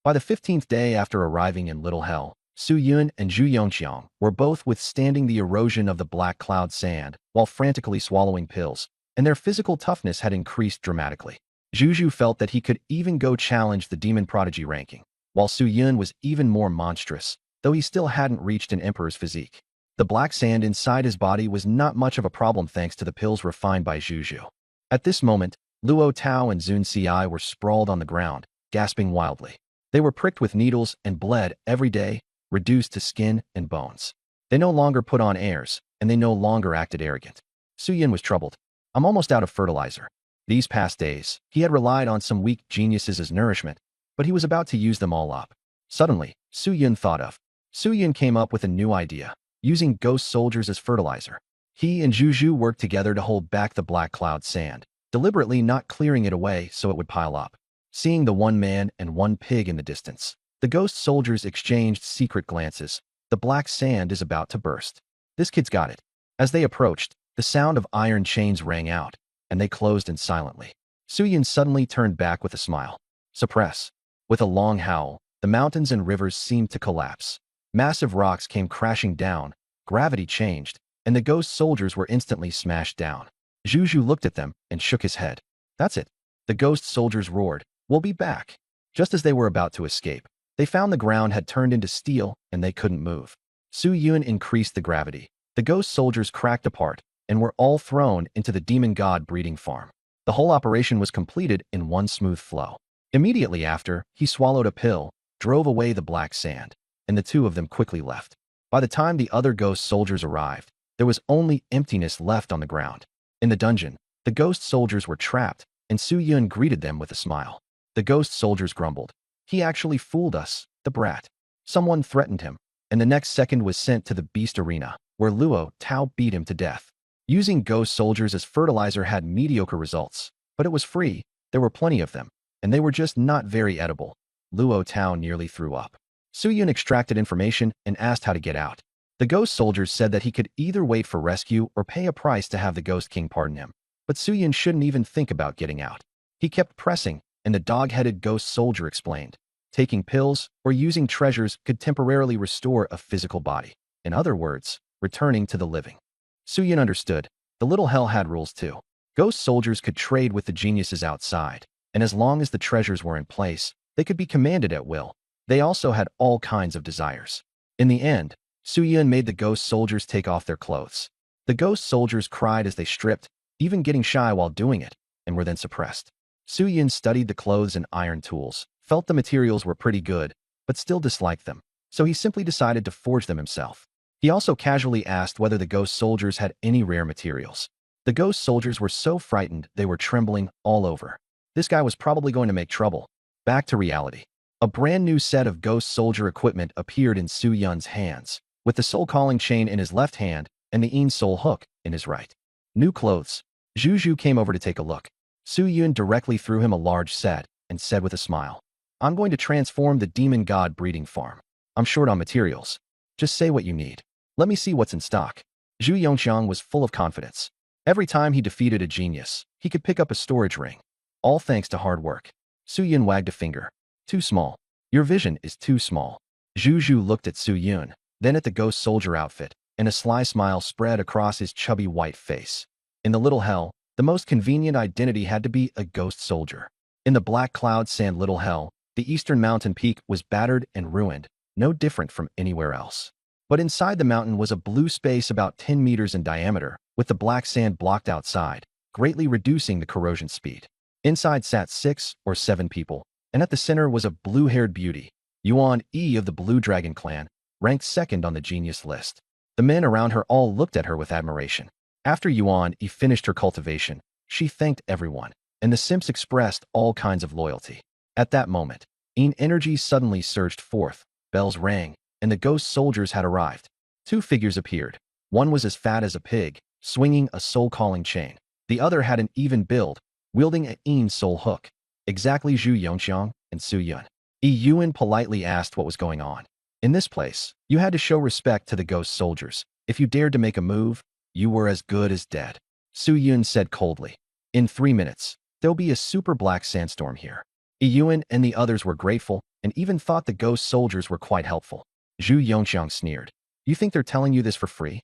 By the 15th day after arriving in Little Hell, Su Yun and Zhu Yongqiang were both withstanding the erosion of the black cloud sand while frantically swallowing pills, and their physical toughness had increased dramatically. Zhu felt that he could even go challenge the demon prodigy ranking, while Su Yun was even more monstrous, though he still hadn't reached an emperor's physique. The black sand inside his body was not much of a problem thanks to the pills refined by Juju. At this moment, Luo Tao and Zun Ci were sprawled on the ground, gasping wildly. They were pricked with needles and bled every day, reduced to skin and bones. They no longer put on airs, and they no longer acted arrogant. Su Yin was troubled. I'm almost out of fertilizer. These past days, he had relied on some weak geniuses as nourishment, but he was about to use them all up. Suddenly, Su Yin came up with a new idea, using ghost soldiers as fertilizer. He and Juju worked together to hold back the black cloud sand, deliberately not clearing it away so it would pile up. Seeing the one man and one pig in the distance, the ghost soldiers exchanged secret glances. The black sand is about to burst. This kid's got it. As they approached, the sound of iron chains rang out, and they closed in silently. Su Yin suddenly turned back with a smile. Suppress. With a long howl, the mountains and rivers seemed to collapse. Massive rocks came crashing down, gravity changed, and the ghost soldiers were instantly smashed down. Juju looked at them and shook his head. That's it. The ghost soldiers roared, "We'll be back." Just as they were about to escape, they found the ground had turned into steel and they couldn't move. Su Yun increased the gravity. The ghost soldiers cracked apart and were all thrown into the demon god breeding farm. The whole operation was completed in one smooth flow. Immediately after, he swallowed a pill, drove away the black sand, and the two of them quickly left. By the time the other ghost soldiers arrived, there was only emptiness left on the ground. In the dungeon, the ghost soldiers were trapped, and Su Yun greeted them with a smile. The ghost soldiers grumbled. He actually fooled us, the brat. Someone threatened him, and the next second was sent to the beast arena, where Luo Tao beat him to death. Using ghost soldiers as fertilizer had mediocre results, but it was free, there were plenty of them, and they were just not very edible. Luo Tao nearly threw up. Su Yun extracted information and asked how to get out. The ghost soldiers said that he could either wait for rescue or pay a price to have the Ghost King pardon him. But Su Yun shouldn't even think about getting out. He kept pressing, and the dog-headed ghost soldier explained. Taking pills or using treasures could temporarily restore a physical body. In other words, returning to the living. Su Yun understood. The little hell had rules too. Ghost soldiers could trade with the geniuses outside, and as long as the treasures were in place, they could be commanded at will. They also had all kinds of desires. In the end, Su Yun made the ghost soldiers take off their clothes. The ghost soldiers cried as they stripped, even getting shy while doing it, and were then suppressed. Su Yun studied the clothes and iron tools, felt the materials were pretty good, but still disliked them, so he simply decided to forge them himself. He also casually asked whether the ghost soldiers had any rare materials. The ghost soldiers were so frightened they were trembling all over. This guy was probably going to make trouble. Back to reality. A brand new set of ghost soldier equipment appeared in Su Yun's hands, with the soul calling chain in his left hand and the Yin soul hook in his right. New clothes. Juju came over to take a look. Su Yun directly threw him a large set and said with a smile, "I'm going to transform the demon god breeding farm. I'm short on materials. Just say what you need. Let me see what's in stock." Zhu Yongxiang was full of confidence. Every time he defeated a genius, he could pick up a storage ring. All thanks to hard work. Su Yun wagged a finger. Too small. Your vision is too small. Juju looked at Su Yun, then at the ghost soldier outfit, and a sly smile spread across his chubby white face. In the little hell, the most convenient identity had to be a ghost soldier. In the black cloud sand little hell, the eastern mountain peak was battered and ruined, no different from anywhere else. But inside the mountain was a blue space about 10 meters in diameter, with the black sand blocked outside, greatly reducing the corrosion speed. Inside sat 6 or 7 people, and at the center was a blue-haired beauty, Yuan E of the Blue Dragon clan, ranked second on the genius list. The men around her all looked at her with admiration. After Yuan E finished her cultivation, she thanked everyone, and the Simps expressed all kinds of loyalty. At that moment, Yin energy suddenly surged forth, bells rang, and the ghost soldiers had arrived. 2 figures appeared. One was as fat as a pig, swinging a soul-calling chain. The other had an even build, wielding a Yin soul hook. Exactly Zhu Yongxiang and Su Yun. Yuan politely asked what was going on. In this place, you had to show respect to the ghost soldiers. If you dared to make a move, you were as good as dead. Su Yun said coldly. In 3 minutes, there'll be a super black sandstorm here. Yuan and the others were grateful and even thought the ghost soldiers were quite helpful. Zhu Yongxiang sneered. You think they're telling you this for free?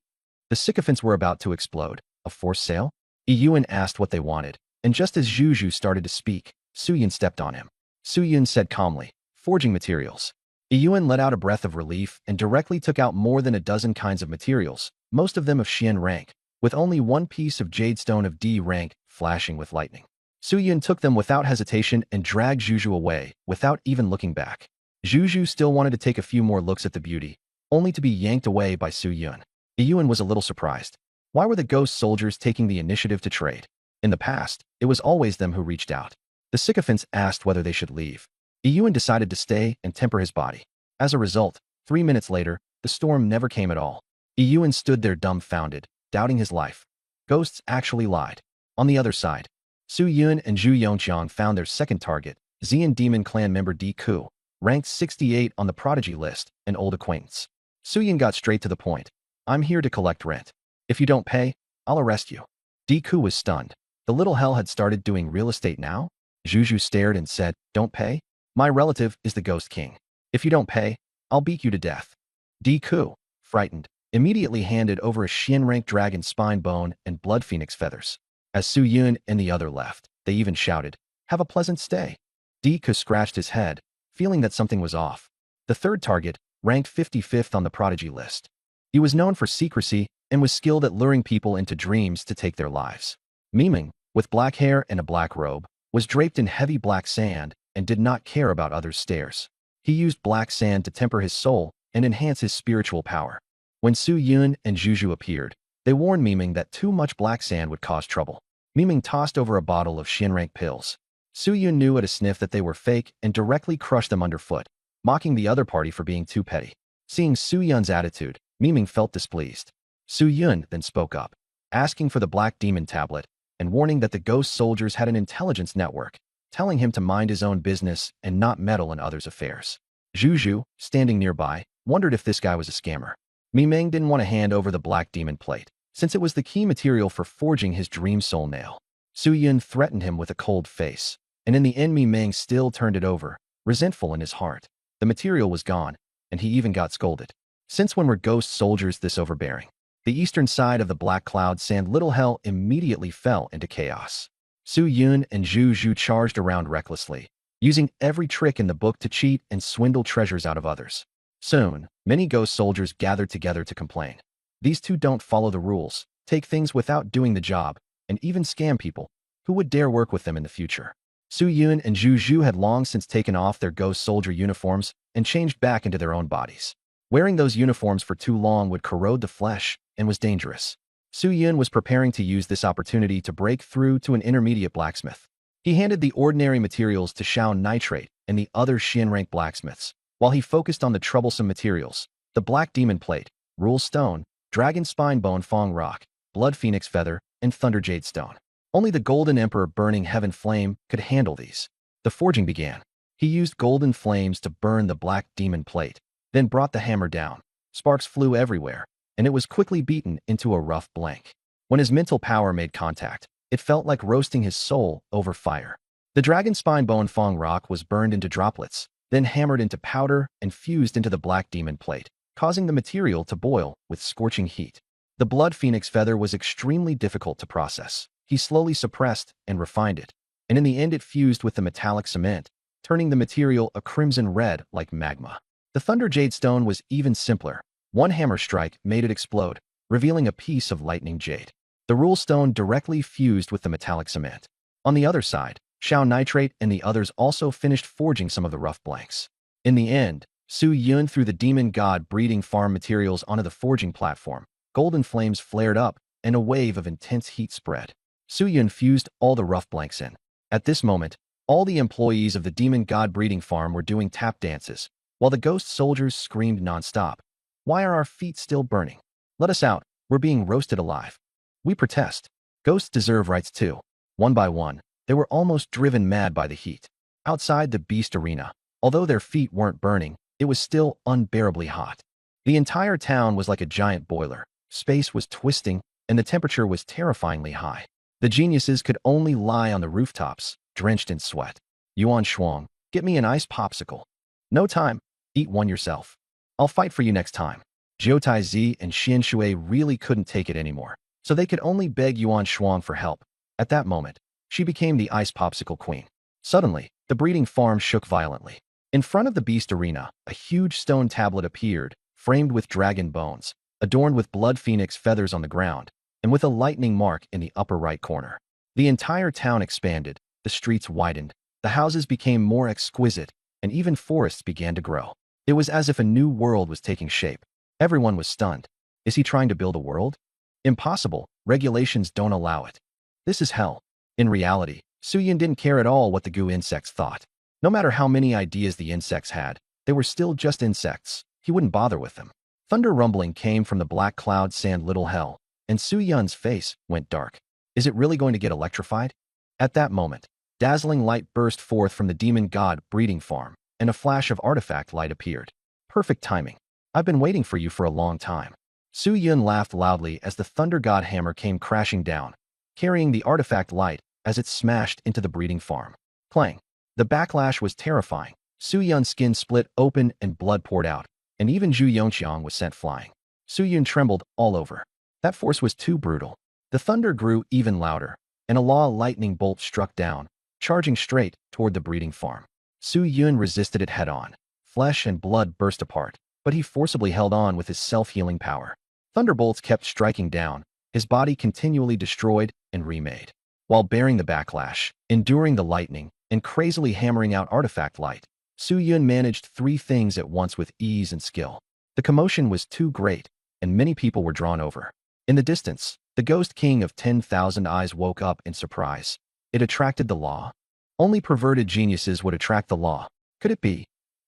The sycophants were about to explode. A forced sale? Yuan asked what they wanted, and just as Juju started to speak, Su Yun stepped on him. Su Yun said calmly, forging materials. Yuan let out a breath of relief and directly took out more than a dozen kinds of materials, most of them of Xian rank, with only one piece of jade stone of D rank flashing with lightning. Yun took them without hesitation and dragged Zhu away, without even looking back. Zhu still wanted to take a few more looks at the beauty, only to be yanked away by Yun. Yuan was a little surprised. Why were the ghost soldiers taking the initiative to trade? In the past, it was always them who reached out. The sycophants asked whether they should leave. Yuan decided to stay and temper his body. As a result, 3 minutes later, the storm never came at all. Yuan stood there dumbfounded, doubting his life. Ghosts actually lied. On the other side, Su Yun and Zhu Yongqiang found their second target, Xian Demon Clan member Di Ku, ranked 68 on the prodigy list, an old acquaintance. Su Yun got straight to the point. I'm here to collect rent. If you don't pay, I'll arrest you. Di Ku was stunned. The little hell had started doing real estate now? Zhu stared and said, don't pay? My relative is the Ghost King. If you don't pay, I'll beat you to death. Di Ku, frightened, immediately handed over a Xian-rank dragon spine bone and blood phoenix feathers. As Su Yun and the other left, they even shouted, have a pleasant stay. Di Ku scratched his head, feeling that something was off. The third target, ranked 55th on the prodigy list. He was known for secrecy and was skilled at luring people into dreams to take their lives. Miming, with black hair and a black robe, was draped in heavy black sand and did not care about others' stares. He used black sand to temper his soul and enhance his spiritual power. When Su Yun and Zhu appeared, they warned Miming that too much black sand would cause trouble. Miming tossed over a bottle of Xian-rank pills. Su Yun knew at a sniff that they were fake and directly crushed them underfoot, mocking the other party for being too petty. Seeing Su Yun's attitude, Miming felt displeased. Su Yun then spoke up, asking for the Black Demon tablet and warning that the ghost soldiers had an intelligence network, telling him to mind his own business and not meddle in others' affairs. Zhu, standing nearby, wondered if this guy was a scammer. Miming didn't want to hand over the Black Demon plate, since it was the key material for forging his dream soul nail. Su Yun threatened him with a cold face, and in the end Miming still turned it over, resentful in his heart. The material was gone, and he even got scolded. Since when were ghost soldiers this overbearing? The eastern side of the black cloud sand little hell immediately fell into chaos. Su Yun and Zhu charged around recklessly, using every trick in the book to cheat and swindle treasures out of others. Soon, many ghost soldiers gathered together to complain. These two don't follow the rules, take things without doing the job, and even scam people. Who would dare work with them in the future? Su Yun and Zhu had long since taken off their ghost soldier uniforms and changed back into their own bodies. Wearing those uniforms for too long would corrode the flesh and was dangerous. Su Yun was preparing to use this opportunity to break through to an intermediate blacksmith. He handed the ordinary materials to Shao Nitrate and the other Xian-rank blacksmiths, while he focused on the troublesome materials, the Black Demon Plate, Rule Stone, Dragon Spine Bone Fong Rock, Blood Phoenix Feather, and Thunder Jade Stone. Only the Golden Emperor Burning Heaven Flame could handle these. The forging began. He used golden flames to burn the Black Demon Plate, then brought the hammer down. Sparks flew everywhere, and it was quickly beaten into a rough blank. When his mental power made contact, it felt like roasting his soul over fire. The Dragon Spine Bone Fong Rock was burned into droplets, then hammered into powder and fused into the Black Demon Plate, causing the material to boil with scorching heat. The Blood Phoenix Feather was extremely difficult to process. He slowly suppressed and refined it, and in the end it fused with the metallic cement, turning the material a crimson red like magma. The Thunder Jade Stone was even simpler. One hammer strike made it explode, revealing a piece of lightning jade. The Rule Stone directly fused with the metallic cement. On the other side, Shao Nitrate and the others also finished forging some of the rough blanks. In the end, Su Yun threw the demon god breeding farm materials onto the forging platform. Golden flames flared up, and a wave of intense heat spread. Su Yun fused all the rough blanks in. At this moment, all the employees of the demon god breeding farm were doing tap dances, while the ghost soldiers screamed nonstop. Why are our feet still burning? Let us out, we're being roasted alive. We protest. Ghosts deserve rights too. One by one, they were almost driven mad by the heat. Outside the beast arena, although their feet weren't burning, it was still unbearably hot. The entire town was like a giant boiler. Space was twisting, and the temperature was terrifyingly high. The geniuses could only lie on the rooftops, drenched in sweat. Yuan Shuang, get me an ice popsicle. No time. Eat one yourself. I'll fight for you next time. Jiutai Zi and Xian Shui really couldn't take it anymore, so they could only beg Yuan Shuang for help. At that moment, she became the ice popsicle queen. Suddenly, the breeding farm shook violently. In front of the beast arena, a huge stone tablet appeared, framed with dragon bones, adorned with blood phoenix feathers on the ground, and with a lightning mark in the upper right corner. The entire town expanded, the streets widened, the houses became more exquisite, and even forests began to grow. It was as if a new world was taking shape. Everyone was stunned. Is he trying to build a world? Impossible. Regulations don't allow it. This is hell. In reality, Suyin didn't care at all what the goo insects thought. No matter how many ideas the insects had, they were still just insects. He wouldn't bother with them. Thunder rumbling came from the black cloud sand little hell, and Suyun's face went dark. Is it really going to get electrified? At that moment, dazzling light burst forth from the demon god breeding farm, and a flash of artifact light appeared. Perfect timing. I've been waiting for you for a long time. Suyun laughed loudly as the thunder god hammer came crashing down, carrying the artifact light as it smashed into the breeding farm. Clang. The backlash was terrifying. Suyun's skin split open and blood poured out, and even Zhu Yongqiang was sent flying. Suyun trembled all over. That force was too brutal. The thunder grew even louder, and a lightning bolt struck down, charging straight toward the breeding farm. Suyun resisted it head-on. Flesh and blood burst apart, but he forcibly held on with his self-healing power. Thunderbolts kept striking down, his body continually destroyed and remade. While bearing the backlash, enduring the lightning, and crazily hammering out artifact light, Suyun managed 3 things at once with ease and skill. The commotion was too great, and many people were drawn over. In the distance, the ghost king of 10,000 eyes woke up in surprise. It attracted the law. Only perverted geniuses would attract the law. Could it be?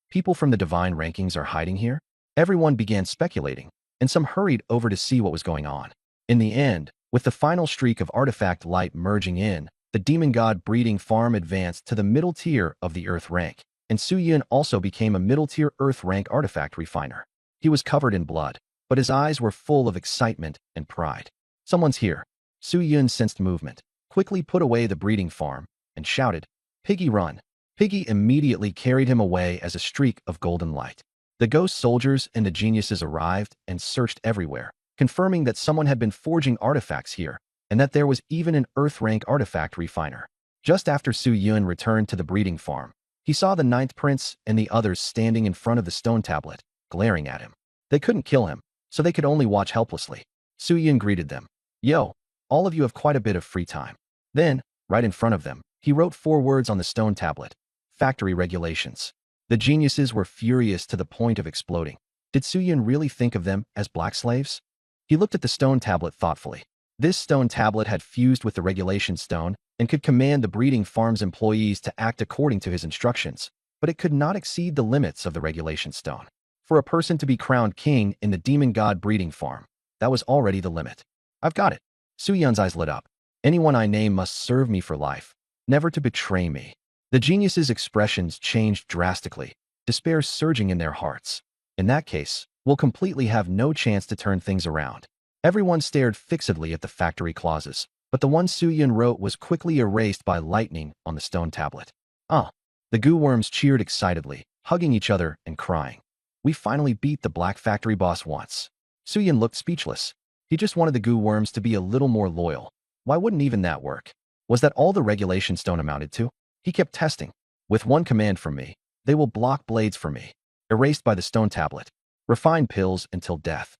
People from the divine rankings are hiding here? Everyone began speculating, and some hurried over to see what was going on. In the end, with the final streak of artifact light merging in, the demon god breeding farm advanced to the middle tier of the earth rank, and Suyun also became a middle-tier earth rank artifact refiner. He was covered in blood, but his eyes were full of excitement and pride. Someone's here. Suyun sensed movement, quickly put away the breeding farm, and shouted, "Piggy, run!" Piggy immediately carried him away as a streak of golden light. The ghost soldiers and the geniuses arrived and searched everywhere, confirming that someone had been forging artifacts here, and that there was even an earth rank artifact refiner. Just after Suyun returned to the breeding farm, he saw the 9th prince and the others standing in front of the stone tablet, glaring at him. They couldn't kill him, so they could only watch helplessly. Suyun greeted them. "Yo, all of you have quite a bit of free time." Then, right in front of them, he wrote 4 words on the stone tablet. Factory regulations. The geniuses were furious to the point of exploding. Did Suyun really think of them as black slaves? He looked at the stone tablet thoughtfully. This stone tablet had fused with the regulation stone and could command the breeding farm's employees to act according to his instructions, but it could not exceed the limits of the regulation stone. For a person to be crowned king in the demon god breeding farm, that was already the limit. I've got it. Suyun's eyes lit up. Anyone I name must serve me for life, never to betray me. The geniuses' expressions changed drastically, despair surging in their hearts. In that case, we'll completely have no chance to turn things around. Everyone stared fixedly at the factory clauses, but the one Suyun wrote was quickly erased by lightning on the stone tablet. Ah! The goo worms cheered excitedly, hugging each other and crying. We finally beat the black factory boss once. Suyun looked speechless. He just wanted the goo worms to be a little more loyal. Why wouldn't even that work? Was that all the regulation stone amounted to? He kept testing. With one command from me, they will block blades for me. Erased by the stone tablet. Refine pills until death.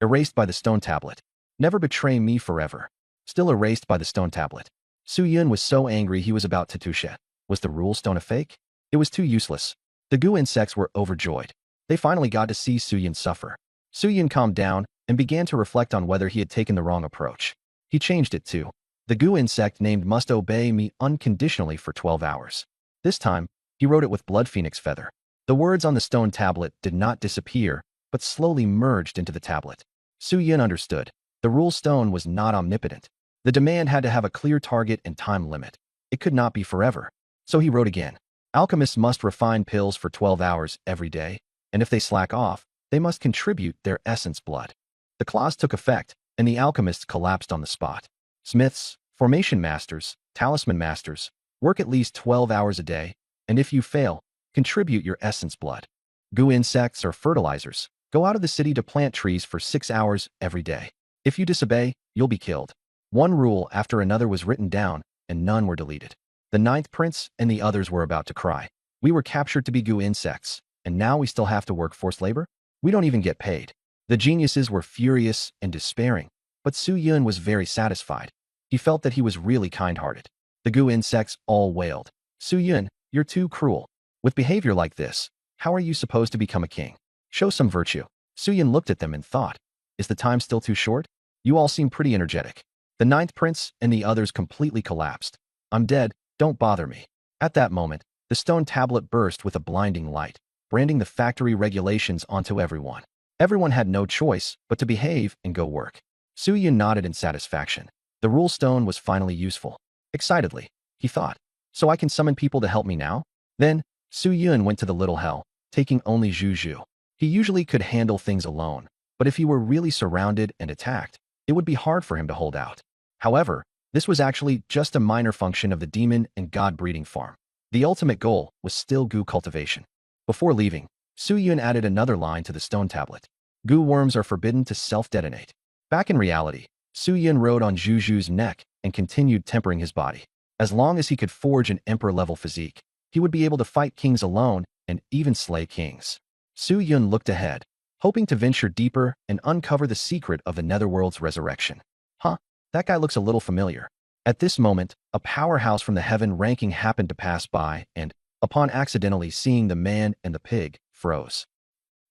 Erased by the stone tablet. Never betray me forever. Still erased by the stone tablet. Suyun was so angry he was about to touche it. Was the rule stone a fake? It was too useless. The goo insects were overjoyed. They finally got to see Suyun suffer. Suyun calmed down and began to reflect on whether he had taken the wrong approach. He changed it to, the goo insect named must obey me unconditionally for 12 hours. This time, he wrote it with blood phoenix feather. The words on the stone tablet did not disappear, but slowly merged into the tablet. Suyun understood. The rule stone was not omnipotent. The demand had to have a clear target and time limit. It could not be forever. So he wrote again. Alchemists must refine pills for 12 hours every day, and if they slack off, they must contribute their essence blood. The clause took effect, and the alchemists collapsed on the spot. Smiths, formation masters, talisman masters, work at least 12 hours a day, and if you fail, contribute your essence blood. Goo insects or fertilizers, go out of the city to plant trees for 6 hours every day. If you disobey, you'll be killed. One rule after another was written down, and none were deleted. The 9th prince and the others were about to cry. We were captured to be goo insects, and now we still have to work forced labor? We don't even get paid. The geniuses were furious and despairing, but Su Yun was very satisfied. He felt that he was really kind-hearted. The goo insects all wailed. Su Yun, you're too cruel. With behavior like this, how are you supposed to become a king? Show some virtue. Su Yun looked at them and thought, is the time still too short? You all seem pretty energetic. The ninth prince and the others completely collapsed. I'm dead, don't bother me. At that moment, the stone tablet burst with a blinding light, branding the factory regulations onto everyone. Everyone had no choice but to behave and go work. Su Yun nodded in satisfaction. The rule stone was finally useful. Excitedly, he thought, so I can summon people to help me now? Then, Su Yun went to the little hell, taking only Zhu Zhu. He usually could handle things alone, but if he were really surrounded and attacked, it would be hard for him to hold out. However, this was actually just a minor function of the demon and god breeding farm. The ultimate goal was still goo cultivation. Before leaving, Su Yun added another line to the stone tablet. Goo worms are forbidden to self-detonate. Back in reality, Su Yun rode on Zhu Zhu's neck and continued tempering his body. As long as he could forge an emperor-level physique, he would be able to fight kings alone and even slay kings. Su Yun looked ahead, hoping to venture deeper and uncover the secret of the Netherworld's resurrection. Huh, that guy looks a little familiar. At this moment, a powerhouse from the heaven ranking happened to pass by and, upon accidentally seeing the man and the pig, froze.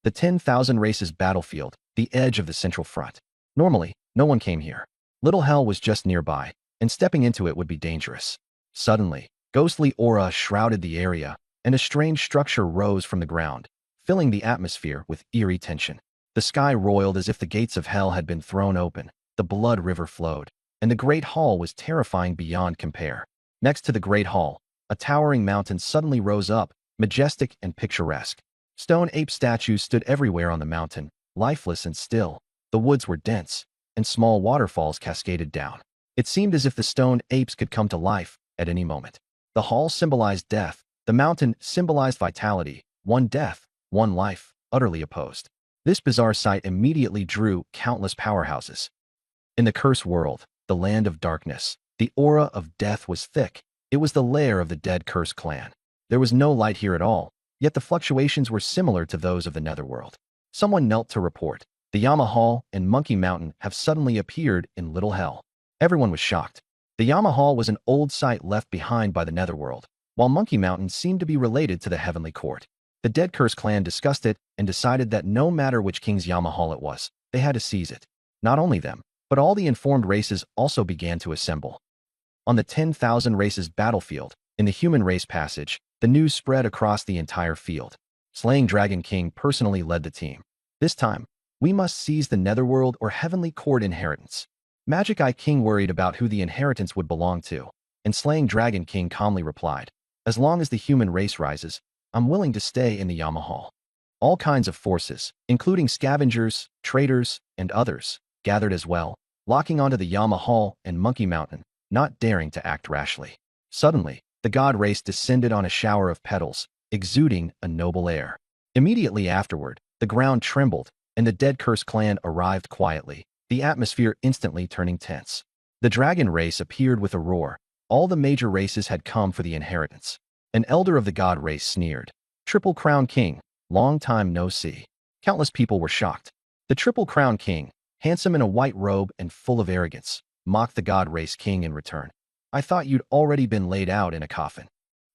The 10,000 races battlefield, the edge of the central front. Normally, no one came here. Little hell was just nearby, and stepping into it would be dangerous. Suddenly, ghostly aura shrouded the area, and a strange structure rose from the ground, filling the atmosphere with eerie tension. The sky roiled as if the gates of hell had been thrown open, the blood river flowed, and the Great Hall was terrifying beyond compare. Next to the Great Hall, a towering mountain suddenly rose up, majestic and picturesque. Stone ape statues stood everywhere on the mountain, lifeless and still. The woods were dense, and small waterfalls cascaded down. It seemed as if the stone apes could come to life at any moment. The hall symbolized death, the mountain symbolized vitality, one death, one life, utterly opposed. This bizarre sight immediately drew countless powerhouses. In the Curse world, the land of darkness, the aura of death was thick. It was the lair of the dead Curse clan. There was no light here at all, yet the fluctuations were similar to those of the Netherworld. Someone knelt to report. The Yama Hall and Monkey Mountain have suddenly appeared in Little Hell. Everyone was shocked. The Yama Hall was an old site left behind by the Netherworld, while Monkey Mountain seemed to be related to the Heavenly Court. The Dead Curse clan discussed it and decided that no matter which king's Yama Hall it was, they had to seize it. Not only them, but all the informed races also began to assemble. On the 10,000 races battlefield, in the human race passage, the news spread across the entire field. Slaying Dragon King personally led the team. This time, we must seize the Netherworld or Heavenly Court inheritance. Magic Eye King worried about who the inheritance would belong to, and Slaying Dragon King calmly replied, as long as the human race rises, I'm willing to stay in the Yama Hall. All kinds of forces, including scavengers, traders, and others, gathered as well, locking onto the Yama Hall and Monkey Mountain, not daring to act rashly. Suddenly, the god race descended on a shower of petals, exuding a noble air. Immediately afterward, the ground trembled, and the Dead Curse clan arrived quietly, the atmosphere instantly turning tense. The dragon race appeared with a roar. All the major races had come for the inheritance. An elder of the god race sneered. Triple Crown King, long time no see. Countless people were shocked. The Triple Crown King, handsome in a white robe and full of arrogance, mocked the god race king in return. I thought you'd already been laid out in a coffin.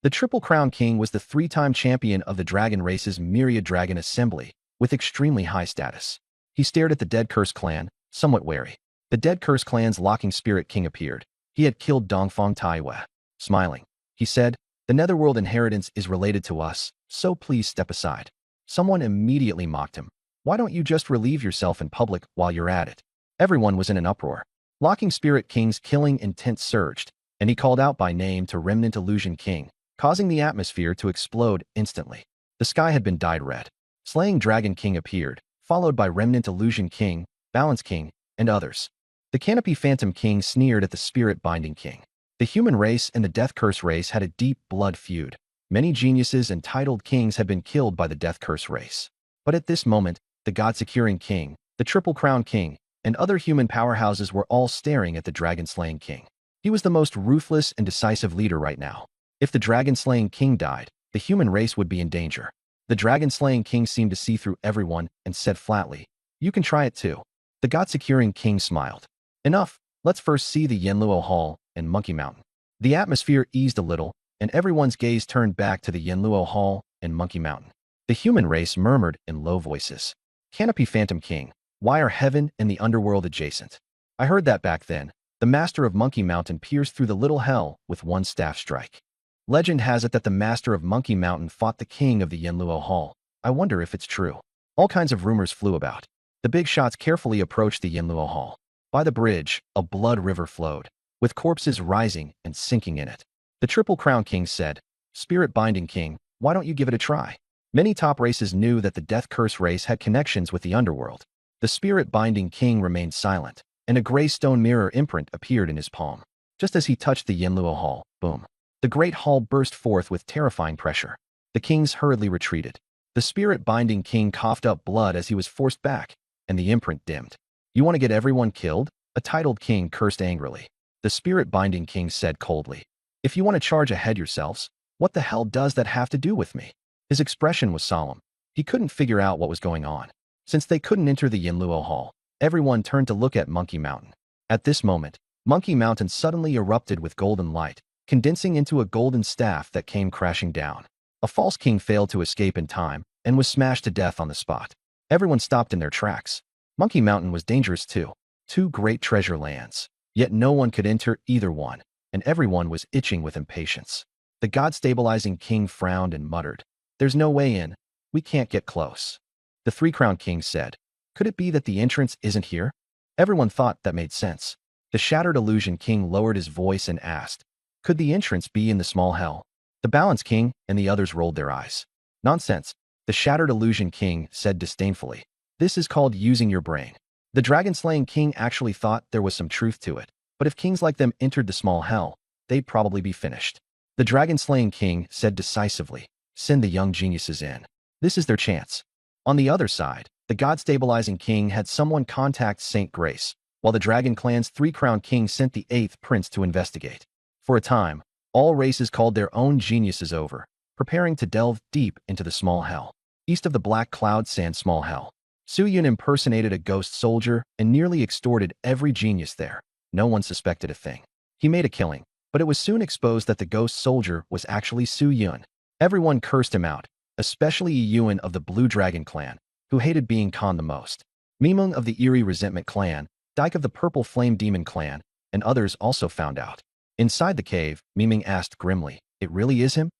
The Triple Crown King was the three-time champion of the dragon race's Myriad Dragon Assembly, with extremely high status. He stared at the Dead Curse clan, somewhat wary. The Dead Curse clan's locking spirit king appeared. He had killed Dongfang Taiwe. Smiling, he said, the Netherworld inheritance is related to us, so please step aside. Someone immediately mocked him. Why don't you just relieve yourself in public while you're at it? Everyone was in an uproar. Locking Spirit King's killing intent surged, and he called out by name to Remnant Illusion King, causing the atmosphere to explode instantly. The sky had been dyed red. Slaying Dragon King appeared, followed by Remnant Illusion King, Balance King, and others. The Canopy Phantom King sneered at the Spirit Binding King. The human race and the Death Curse race had a deep blood feud. Many geniuses and titled kings had been killed by the Death Curse race. But at this moment, the God-securing King, the Triple Crown King, and other human powerhouses were all staring at the Dragon-slaying King. He was the most ruthless and decisive leader right now. If the Dragon-slaying King died, the human race would be in danger. The dragon-slaying king seemed to see through everyone and said flatly, "You can try it too." The god-securing king smiled. "Enough, let's first see the Yenluo Hall and Monkey Mountain." The atmosphere eased a little, and everyone's gaze turned back to the Yenluo Hall and Monkey Mountain. The human race murmured in low voices, "Canopy Phantom King, why are heaven and the underworld adjacent?" I heard that back then. The master of Monkey Mountain pierced through the little hell with one staff strike. Legend has it that the master of Monkey Mountain fought the king of the Yenluo Hall. I wonder if it's true. All kinds of rumors flew about. The big shots carefully approached the Yenluo Hall. By the bridge, a blood river flowed, with corpses rising and sinking in it. The Triple Crown King said, "Spirit Binding King, why don't you give it a try?" Many top races knew that the Death Curse race had connections with the underworld. The Spirit Binding King remained silent, and a gray stone mirror imprint appeared in his palm. Just as he touched the Yenluo Hall, boom. The great hall burst forth with terrifying pressure. The kings hurriedly retreated. The spirit-binding king coughed up blood as he was forced back, and the imprint dimmed. "You want to get everyone killed?" A titled king cursed angrily. The spirit-binding king said coldly, "If you want to charge ahead yourselves, what the hell does that have to do with me?" His expression was solemn. He couldn't figure out what was going on. Since they couldn't enter the Yenluo Hall, everyone turned to look at Monkey Mountain. At this moment, Monkey Mountain suddenly erupted with golden light, condensing into a golden staff that came crashing down. A false king failed to escape in time and was smashed to death on the spot. Everyone stopped in their tracks. Monkey Mountain was dangerous too. Two great treasure lands. Yet no one could enter either one, and everyone was itching with impatience. The god-stabilizing king frowned and muttered, "There's no way in. We can't get close." The Three-Crowned King said, "Could it be that the entrance isn't here?" Everyone thought that made sense. The Shattered Illusion King lowered his voice and asked, "Could the entrance be in the small hell?" The Balance King and the others rolled their eyes. "Nonsense," the Shattered Illusion King said disdainfully. "This is called using your brain." The Dragon-Slaying King actually thought there was some truth to it, but if kings like them entered the small hell, they'd probably be finished. The Dragon-Slaying King said decisively, "Send the young geniuses in. This is their chance." On the other side, the God-Stabilizing King had someone contact Saint Grace, while the Dragon Clan's Three-Crowned King sent the 8th Prince to investigate. For a time, all races called their own geniuses over, preparing to delve deep into the small hell. East of the Black Cloud Sand Small Hell, Su Yun impersonated a ghost soldier and nearly extorted every genius there. No one suspected a thing. He made a killing, but it was soon exposed that the ghost soldier was actually Su Yun. Everyone cursed him out, especially Yun of the Blue Dragon Clan, who hated being conned the most. Mimung of the Eerie Resentment Clan, Dyke of the Purple Flame Demon Clan, and others also found out. Inside the cave, Miming asked grimly, "It really is him?"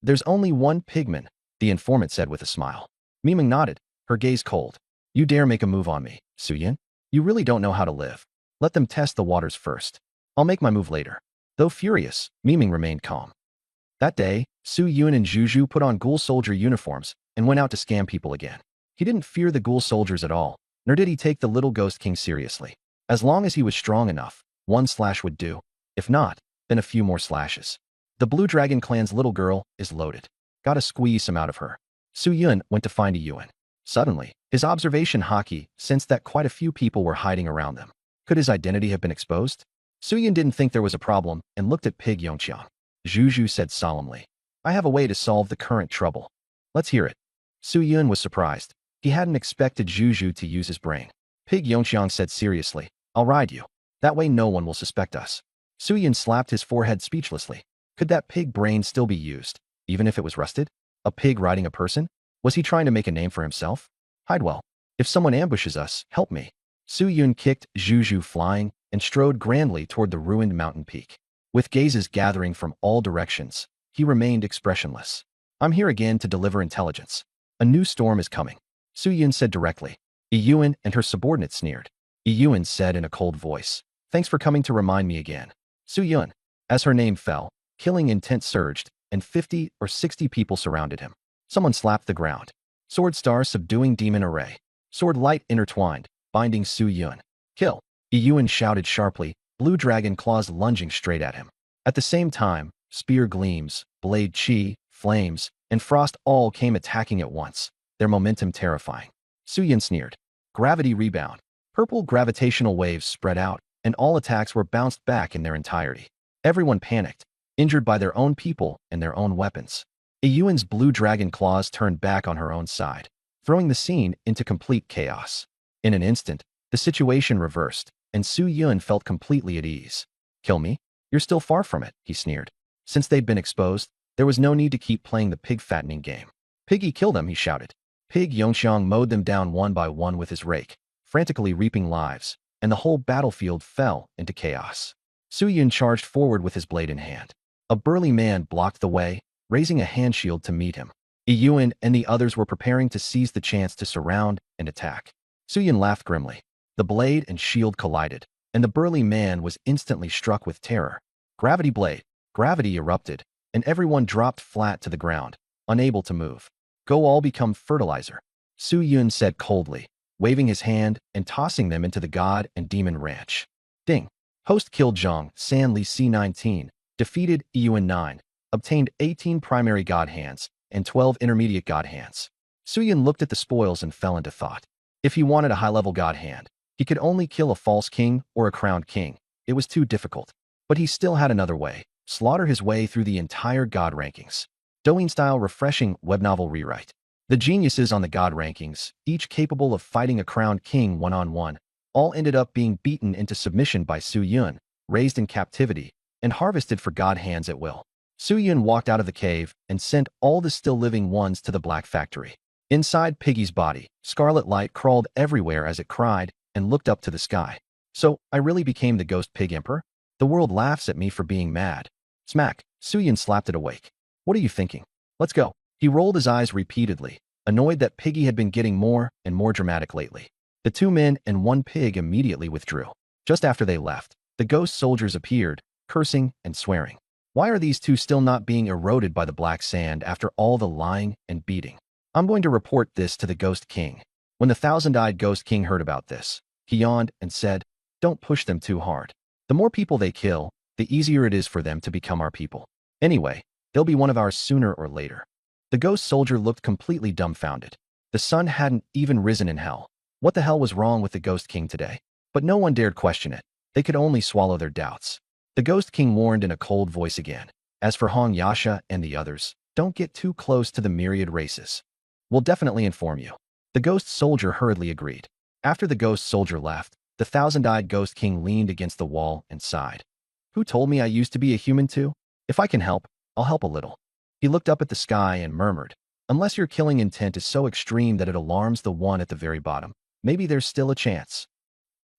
"There's only one pigman," the informant said with a smile. Miming nodded, her gaze cold. "You dare make a move on me, Su Yun? You really don't know how to live. Let them test the waters first. I'll make my move later." Though furious, Miming remained calm. That day, Su Yun and Juju put on ghoul soldier uniforms and went out to scam people again. He didn't fear the ghoul soldiers at all, nor did he take the little ghost king seriously. As long as he was strong enough, one slash would do. If not, then a few more slashes. The Blue Dragon Clan's little girl is loaded. Gotta squeeze some out of her. Su Yun went to find a Yuan. Suddenly, his observation hockey sensed that quite a few people were hiding around them. Could his identity have been exposed? Su Yun didn't think there was a problem and looked at Pig Yongqiang. Juju said solemnly, "I have a way to solve the current trouble." "Let's hear it." Su Yun was surprised. He hadn't expected Juju to use his brain. Pig Yongqiang said seriously, "I'll ride you. That way no one will suspect us." Su Yun slapped his forehead speechlessly. Could that pig brain still be used, even if it was rusted? A pig riding a person? Was he trying to make a name for himself? "Hide well. If someone ambushes us, help me." Su Yun kicked Juju flying and strode grandly toward the ruined mountain peak. With gazes gathering from all directions, he remained expressionless. "I'm here again to deliver intelligence. A new storm is coming," Su Yun said directly. Iyuan and her subordinate sneered. Iyuan said in a cold voice, "Thanks for coming to remind me again." Su Yun. As her name fell, killing intent surged, and 50 or 60 people surrounded him. Someone slapped the ground. Sword Star subduing demon array. Sword light intertwined, binding Su Yun. "Kill!" Iyuan shouted sharply, blue dragon claws lunging straight at him. At the same time, spear gleams, blade chi, flames, and frost all came attacking at once, their momentum terrifying. Su Yun sneered. Gravity rebound. Purple gravitational waves spread out, and all attacks were bounced back in their entirety. Everyone panicked, injured by their own people and their own weapons. Yuan's blue dragon claws turned back on her own side, throwing the scene into complete chaos. In an instant, the situation reversed, and Su Yun felt completely at ease. Kill me? You're still far from it, he sneered. Since they'd been exposed, there was no need to keep playing the pig fattening game. Piggy, kill them, he shouted. Pig Yongxiang mowed them down one by one with his rake, frantically reaping lives, and the whole battlefield fell into chaos. Su Yun charged forward with his blade in hand. A burly man blocked the way, raising a hand shield to meet him. Yuan and the others were preparing to seize the chance to surround and attack. Su Yun laughed grimly. The blade and shield collided, and the burly man was instantly struck with terror. Gravity blade. Gravity erupted, and everyone dropped flat to the ground, unable to move. Go all become fertilizer, Su Yun said coldly, waving his hand and tossing them into the god and demon ranch. Ding. Host killed Zhang San Li C19, defeated Yuan 9, obtained 18 primary god hands and 12 intermediate god hands. Su Yun looked at the spoils and fell into thought. If he wanted a high-level god hand, he could only kill a false king or a crowned king. It was too difficult. But he still had another way. Slaughter his way through the entire god rankings. Douyin-style refreshing web novel rewrite. The geniuses on the god rankings, each capable of fighting a crowned king one-on-one, all ended up being beaten into submission by Su Yun, raised in captivity, and harvested for god hands at will. Su Yun walked out of the cave and sent all the still living ones to the Black Factory. Inside Piggy's body, scarlet light crawled everywhere as it cried and looked up to the sky. So, I really became the Ghost Pig Emperor? The world laughs at me for being mad. Smack, Su Yun slapped it awake. What are you thinking? Let's go. He rolled his eyes repeatedly, annoyed that Piggy had been getting more and more dramatic lately. The two men and one pig immediately withdrew. Just after they left, the ghost soldiers appeared, cursing and swearing. Why are these two still not being eroded by the black sand after all the lying and beating? I'm going to report this to the Ghost King. When the thousand-eyed Ghost King heard about this, he yawned and said, don't push them too hard. The more people they kill, the easier it is for them to become our people. Anyway, they'll be one of ours sooner or later. The ghost soldier looked completely dumbfounded. The sun hadn't even risen in hell. What the hell was wrong with the Ghost King today? But no one dared question it. They could only swallow their doubts. The Ghost King warned in a cold voice again. As for Hong Yasha and the others, don't get too close to the myriad races. We'll definitely inform you. The ghost soldier hurriedly agreed. After the ghost soldier left, the thousand-eyed Ghost King leaned against the wall and sighed. Who told me I used to be a human too? If I can help, I'll help a little. He looked up at the sky and murmured, unless your killing intent is so extreme that it alarms the one at the very bottom, maybe there's still a chance.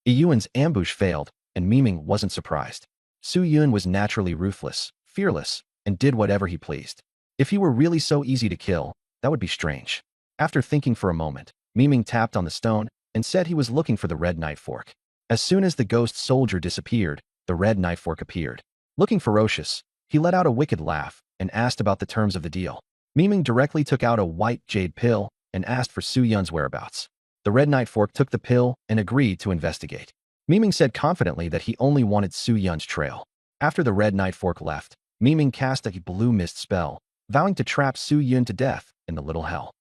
Yuan's ambush failed, and Miming wasn't surprised. Su Yun was naturally ruthless, fearless, and did whatever he pleased. If he were really so easy to kill, that would be strange. After thinking for a moment, Miming tapped on the stone and said he was looking for the red knife fork. As soon as the ghost soldier disappeared, the red knife fork appeared. Looking ferocious, he let out a wicked laugh and asked about the terms of the deal. Miming directly took out a white jade pill and asked for Su Yun's whereabouts. The red knife fork took the pill and agreed to investigate. Miming said confidently that he only wanted Su Yun's trail. After the red knife fork left, Miming cast a blue mist spell, vowing to trap Su Yun to death in the little hell.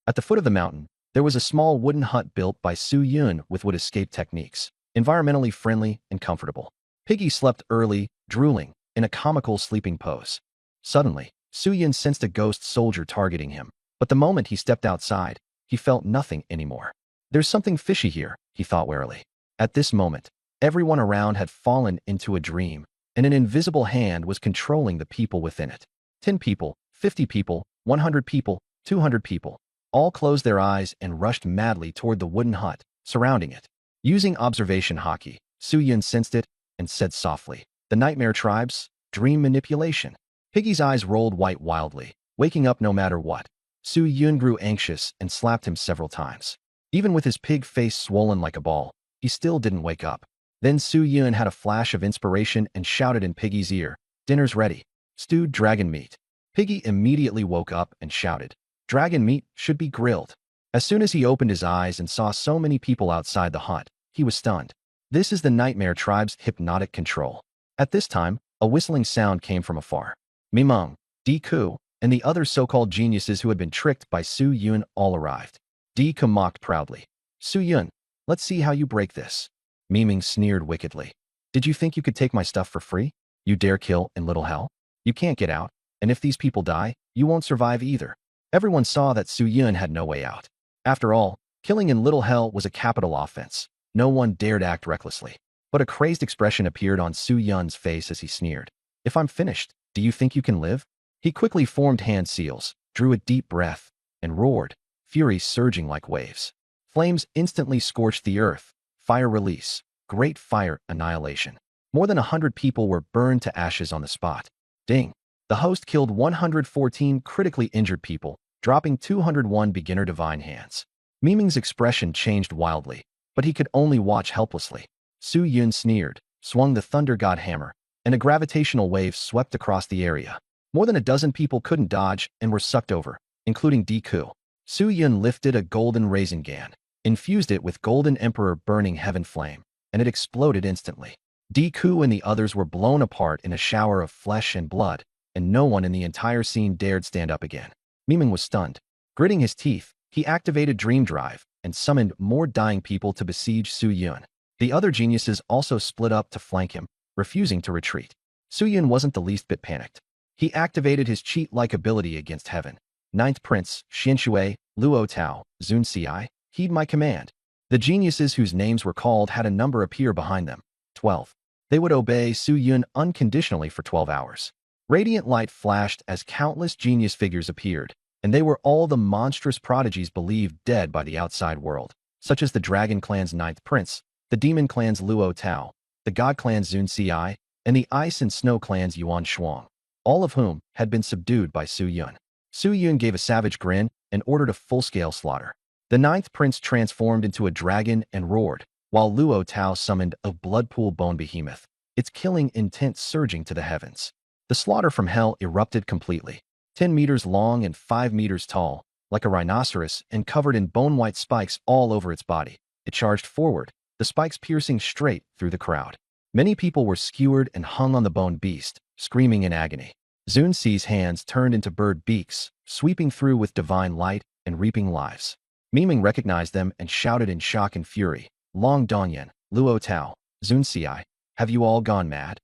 At the foot of the mountain, there was a small wooden hut built by Su Yun with wood escape techniques, environmentally friendly and comfortable. Piggy slept early, drooling, in a comical sleeping pose. Suddenly, Su Yun sensed a ghost soldier targeting him, but the moment he stepped outside, he felt nothing anymore. There's something fishy here, he thought warily. At this moment, everyone around had fallen into a dream, and an invisible hand was controlling the people within it. 10 people, 50 people, 100 people, 200 people, all closed their eyes and rushed madly toward the wooden hut, surrounding it. Using observation hockey, Su Yun sensed it and said softly, the nightmare tribes, dream manipulation. Piggy's eyes rolled white wildly, waking up no matter what. Su Yun grew anxious and slapped him several times. Even with his pig face swollen like a ball, he still didn't wake up. Then Su Yun had a flash of inspiration and shouted in Piggy's ear, dinner's ready. Stewed dragon meat. Piggy immediately woke up and shouted, dragon meat should be grilled. As soon as he opened his eyes and saw so many people outside the hut, he was stunned. This is the Nightmare Tribe's hypnotic control. At this time, a whistling sound came from afar. Mimeng, Di Ku, and the other so-called geniuses who had been tricked by Su Yun all arrived. Di Ku mocked proudly. Su Yun, let's see how you break this. Miming sneered wickedly. Did you think you could take my stuff for free? You dare kill in little hell? You can't get out, And if these people die, you won't survive either. Everyone saw that Su Yun had no way out. After all, killing in Little Hell was a capital offense. No one dared act recklessly. But a crazed expression appeared on Su Yun's face as he sneered. If I'm finished, do you think you can live? He quickly formed hand seals, drew a deep breath, and roared, fury surging like waves. Flames instantly scorched the earth. Fire release. Great fire annihilation. More than 100 people were burned to ashes on the spot. Ding. The host killed 114 critically injured people, dropping 201 beginner divine hands. Miming's expression changed wildly, but he could only watch helplessly. Su Yun sneered, swung the Thunder God hammer, and a gravitational wave swept across the area. More than a dozen people couldn't dodge and were sucked over, including Deku. Su Yun lifted a golden Rasengan, infused it with Golden Emperor Burning Heaven Flame, and it exploded instantly. Deku and the others were blown apart in a shower of flesh and blood, and no one in the entire scene dared stand up again. Miming was stunned. Gritting his teeth, he activated Dream Drive and summoned more dying people to besiege Su Yun. The other geniuses also split up to flank him, refusing to retreat. Su Yun wasn't the least bit panicked. He activated his cheat-like ability against heaven. Ninth Prince, Xianshui, Luo Tao, Zun Ci, heed my command. The geniuses whose names were called had a number appear behind them. 12. They would obey Su Yun unconditionally for 12 hours. Radiant light flashed as countless genius figures appeared, and they were all the monstrous prodigies believed dead by the outside world, such as the Dragon Clan's Ninth Prince, the Demon Clan's Luo Tao, the God Clan's Zun Ci, and the Ice and Snow Clan's Yuan Shuang, all of whom had been subdued by Su Yun. Su Yun gave a savage grin and ordered a full-scale slaughter. The Ninth Prince transformed into a dragon and roared, while Luo Tao summoned a blood-pool bone behemoth, its killing intent surging to the heavens. The slaughter from hell erupted completely, 10 meters long and 5 meters tall, like a rhinoceros and covered in bone-white spikes all over its body. It charged forward, the spikes piercing straight through the crowd. Many people were skewered and hung on the bone beast, screaming in agony. Zun Ci's hands turned into bird beaks, sweeping through with divine light and reaping lives. Miming recognized them and shouted in shock and fury, Long Donyan, Luo Tao, Zun Ci, have you all gone mad?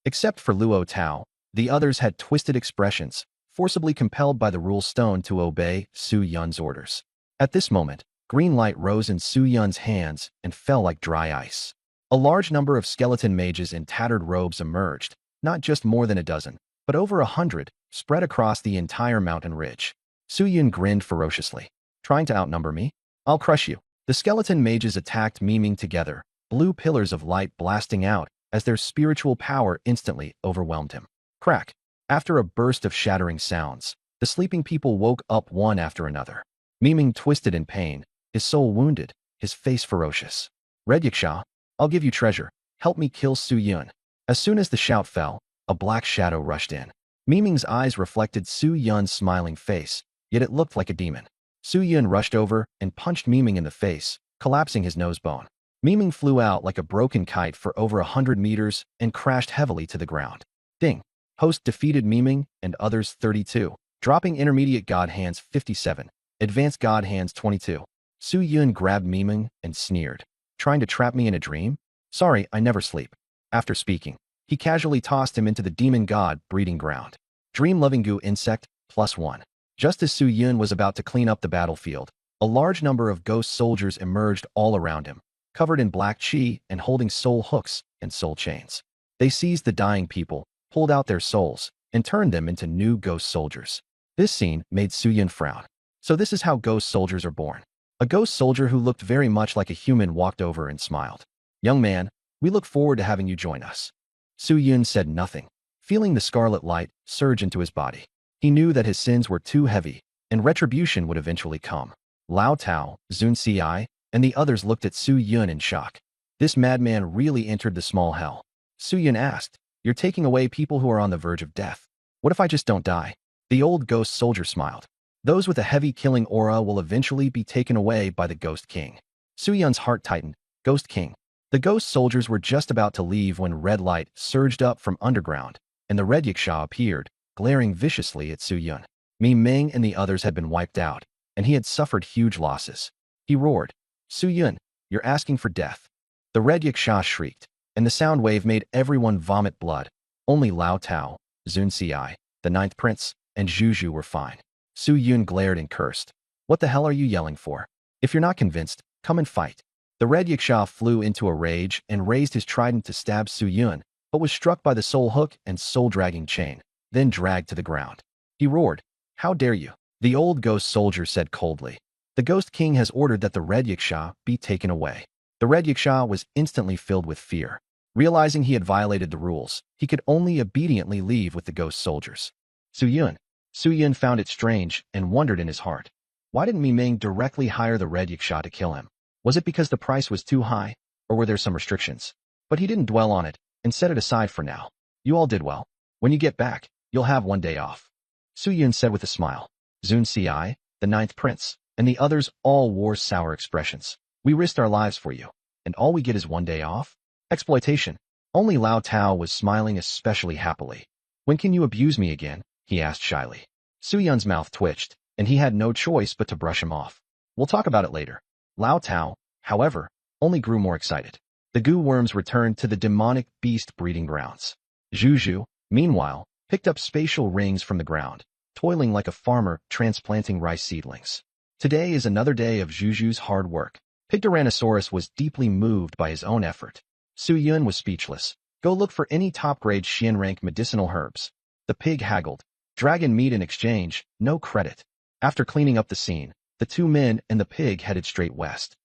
Except for Luo Tao, the others had twisted expressions, forcibly compelled by the rule stone to obey Su Yun's orders. At this moment, green light rose in Su Yun's hands and fell like dry ice. A large number of skeleton mages in tattered robes emerged, not just more than a dozen, but over 100, spread across the entire mountain ridge. Su Yun grinned ferociously. Trying to outnumber me? I'll crush you. The skeleton mages attacked Miming together, blue pillars of light blasting out as their spiritual power instantly overwhelmed him. Crack. After a burst of shattering sounds, the sleeping people woke up one after another. Miming twisted in pain, his soul wounded, his face ferocious. Red Yaksha, I'll give you treasure. Help me kill Su Yun. As soon as the shout fell, a black shadow rushed in. Miming's eyes reflected Su Yun's smiling face, yet it looked like a demon. Su Yun rushed over and punched Miming in the face, collapsing his nose bone. Miming flew out like a broken kite for over 100 meters and crashed heavily to the ground. Ding. Host defeated Miming and others 32, dropping Intermediate God Hands 57, Advanced God Hands 22. Su Yun grabbed Miming and sneered. Trying to trap me in a dream? Sorry, I never sleep. After speaking, he casually tossed him into the demon god breeding ground. Dream-loving goo insect, +1. Just as Su Yun was about to clean up the battlefield, a large number of ghost soldiers emerged all around him, covered in black chi and holding soul hooks and soul chains. They seized the dying people, pulled out their souls, and turned them into new ghost soldiers. This scene made Su Yun frown. So this is how ghost soldiers are born. A ghost soldier who looked very much like a human walked over and smiled. Young man, we look forward to having you join us. Su Yun said nothing, feeling the scarlet light surge into his body. He knew that his sins were too heavy, and retribution would eventually come. Lao Tao, Zun Ci, and the others looked at Su Yun in shock. This madman really entered the small hell. Su Yun asked, You're taking away people who are on the verge of death. What if I just don't die? The old ghost soldier smiled. Those with a heavy killing aura will eventually be taken away by the Ghost King. Su Yun's heart tightened. Ghost King. The ghost soldiers were just about to leave when red light surged up from underground, and the Red Yaksha appeared, glaring viciously at Su Yun. Ming and the others had been wiped out, and he had suffered huge losses. He roared, Su Yun, you're asking for death. The Red Yaksha shrieked, and the sound wave made everyone vomit blood. Only Lao Tao, Zun Ci, the ninth prince, and Juju were fine. Su Yun glared and cursed. What the hell are you yelling for? If you're not convinced, come and fight. The red Yaksha flew into a rage and raised his trident to stab Su Yun, but was struck by the soul hook and soul-dragging chain, then dragged to the ground. He roared, "How dare you?" The old ghost soldier said coldly. The Ghost King has ordered that the red Yaksha be taken away. The red Yaksha was instantly filled with fear. Realizing he had violated the rules, he could only obediently leave with the ghost soldiers. Su Yun found it strange and wondered in his heart. Why didn't Mi Ming directly hire the red Yaksha to kill him? Was it because the price was too high, or were there some restrictions? But he didn't dwell on it and set it aside for now. You all did well. When you get back, you'll have one day off. Su Yun said with a smile. Zun Si, the ninth prince, and the others all wore sour expressions. We risked our lives for you, and all we get is one day off? Exploitation. Only Lao Tao was smiling especially happily. When can you abuse me again? He asked shyly. Su Yun's mouth twitched, and he had no choice but to brush him off. We'll talk about it later. Lao Tao, however, only grew more excited. The goo worms returned to the demonic beast breeding grounds. Juju, meanwhile, picked up spatial rings from the ground, toiling like a farmer transplanting rice seedlings. Today is another day of Juju's hard work. Pygtyrannosaurus was deeply moved by his own effort. Su Yun was speechless. Go look for any top-grade Xian rank medicinal herbs. The pig haggled. Dragon meat in exchange, no credit. After cleaning up the scene, the two men and the pig headed straight west.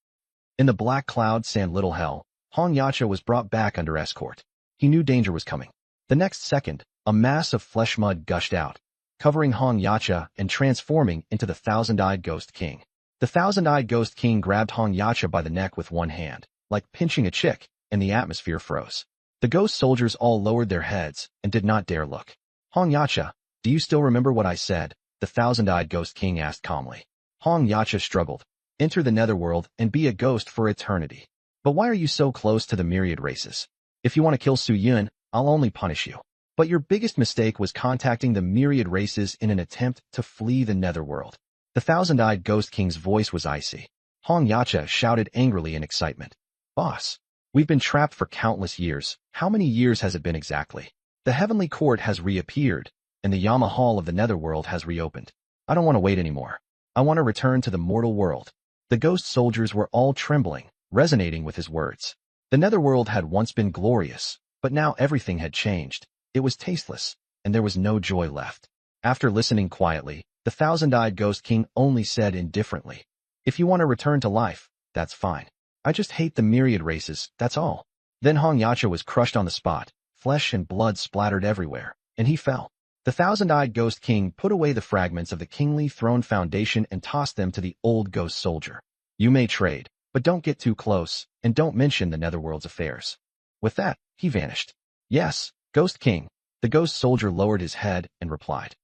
In the black cloud sand little hell, Hong Yacha was brought back under escort. He knew danger was coming. The next second, a mass of flesh mud gushed out, covering Hong Yacha and transforming into the thousand-eyed Ghost King. The thousand-eyed Ghost King grabbed Hong Yacha by the neck with one hand, like pinching a chick, and the atmosphere froze. The ghost soldiers all lowered their heads and did not dare look. Hong Yacha, do you still remember what I said? The thousand-eyed Ghost King asked calmly. Hong Yacha struggled. Enter the netherworld and be a ghost for eternity. But why are you so close to the myriad races? If you want to kill Su Yun, I'll only punish you. But your biggest mistake was contacting the myriad races in an attempt to flee the netherworld. The thousand-eyed Ghost King's voice was icy. Hong Yacha shouted angrily in excitement. Boss, we've been trapped for countless years. How many years has it been exactly? The heavenly court has reappeared, and the Yama Hall of the netherworld has reopened. I don't want to wait anymore. I want to return to the mortal world. The ghost soldiers were all trembling, resonating with his words. The netherworld had once been glorious, but now everything had changed. It was tasteless, and there was no joy left. After listening quietly, the thousand-eyed Ghost King only said indifferently, if you want to return to life, that's fine. I just hate the myriad races, that's all. Then Hong Yacha was crushed on the spot, flesh and blood splattered everywhere, and he fell. The thousand-eyed Ghost King put away the fragments of the kingly throne foundation and tossed them to the old ghost soldier. You may trade, but don't get too close, and don't mention the netherworld's affairs. With that, he vanished. Yes, Ghost King. The ghost soldier lowered his head and replied.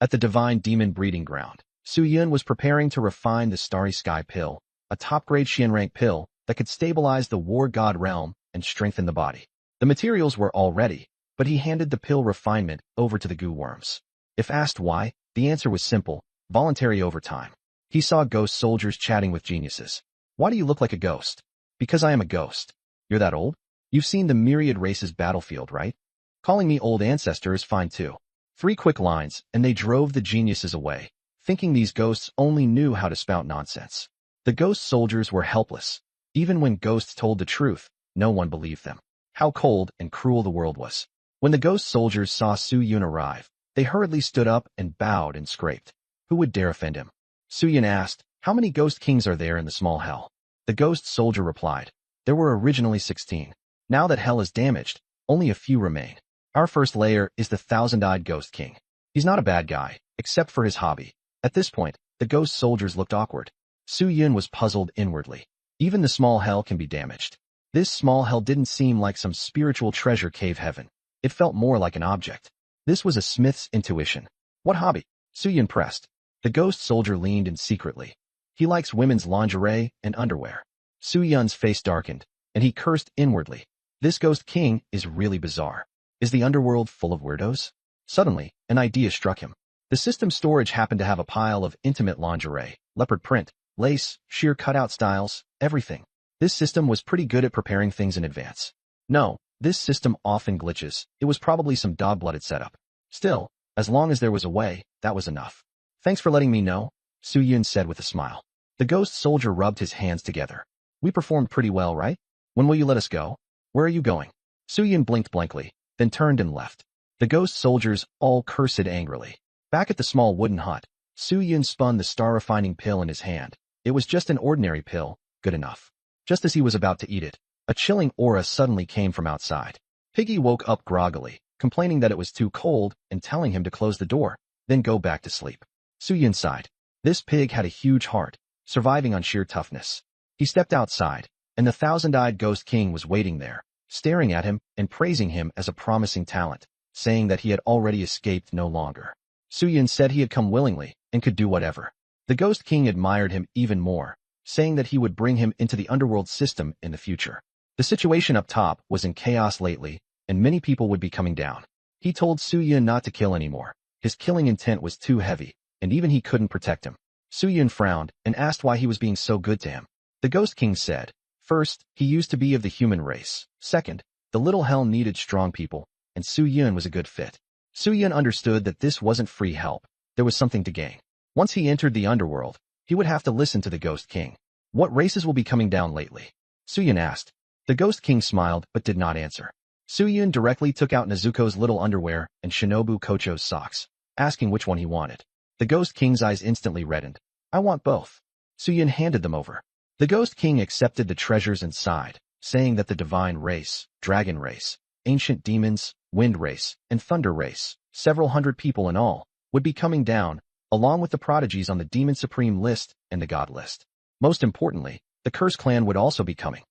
At the divine demon breeding ground, Su Yun was preparing to refine the Starry Sky pill, a top-grade Xian rank pill that could stabilize the war god realm and strengthen the body. The materials were all ready, but he handed the pill refinement over to the goo worms. If asked why, the answer was simple, voluntary overtime. He saw ghost soldiers chatting with geniuses. Why do you look like a ghost? Because I am a ghost. You're that old? You've seen the myriad races battlefield, right? Calling me old ancestor is fine too. 3 quick lines, and they drove the geniuses away, thinking these ghosts only knew how to spout nonsense. The ghost soldiers were helpless. Even when ghosts told the truth, no one believed them. How cold and cruel the world was. When the ghost soldiers saw Su Yun arrive, they hurriedly stood up and bowed and scraped. Who would dare offend him? Su Yun asked, how many ghost kings are there in the small hell? The ghost soldier replied, there were originally 16. Now that hell is damaged, only a few remain. Our first layer is the thousand-eyed Ghost King. He's not a bad guy, except for his hobby. At this point, the ghost soldiers looked awkward. Su Yun was puzzled inwardly. Even the small hell can be damaged. This small hell didn't seem like some spiritual treasure cave heaven. It felt more like an object. This was a smith's intuition. What hobby? Su Yun pressed. The ghost soldier leaned in secretly. He likes women's lingerie and underwear. Su Yun's face darkened, and he cursed inwardly. This Ghost King is really bizarre. Is the underworld full of weirdos? Suddenly, an idea struck him. The system storage happened to have a pile of intimate lingerie, leopard print, lace, sheer cutout styles, everything. This system was pretty good at preparing things in advance. No, this system often glitches. It was probably some dog-blooded setup. Still, As long as there was a way, that was enough. Thanks for letting me know, Su Yun said with a smile. The ghost soldier rubbed his hands together. We performed pretty well, right? When will you let us go? Where are you going? Su Yun blinked blankly, then turned and left. The ghost soldiers all cursed angrily. Back at the small wooden hut, Su Yun spun the star-refining pill in his hand. It was just an ordinary pill, good enough. Just as he was about to eat it, a chilling aura suddenly came from outside. Piggy woke up groggily, complaining that it was too cold and telling him to close the door, then go back to sleep. Su Yun sighed. This pig had a huge heart, surviving on sheer toughness. He stepped outside, and the thousand-eyed ghost king was waiting there, staring at him and praising him as a promising talent, saying that he had already escaped no longer. Su Yun said he had come willingly and could do whatever. The ghost king admired him even more, saying that he would bring him into the underworld system in the future. The situation up top was in chaos lately, and many people would be coming down. He told Su Yun not to kill anymore. His killing intent was too heavy, and even he couldn't protect him. Su Yun frowned and asked why he was being so good to him. The Ghost King said, first, he used to be of the human race. Second, the little hell needed strong people, and Su Yun was a good fit. Su Yun understood that this wasn't free help. There was something to gain. Once he entered the underworld, he would have to listen to the Ghost King. What races will be coming down lately? Su Yun asked. The Ghost King smiled but did not answer. Su Yun directly took out Nezuko's little underwear and Shinobu Kocho's socks, asking which one he wanted. The Ghost King's eyes instantly reddened. I want both. Su Yun handed them over. The Ghost King accepted the treasures and sighed, saying that the divine race, dragon race, ancient demons, wind race, and thunder race, several hundred people in all, would be coming down, along with the prodigies on the Demon Supreme list and the God list. Most importantly, the Curse clan would also be coming.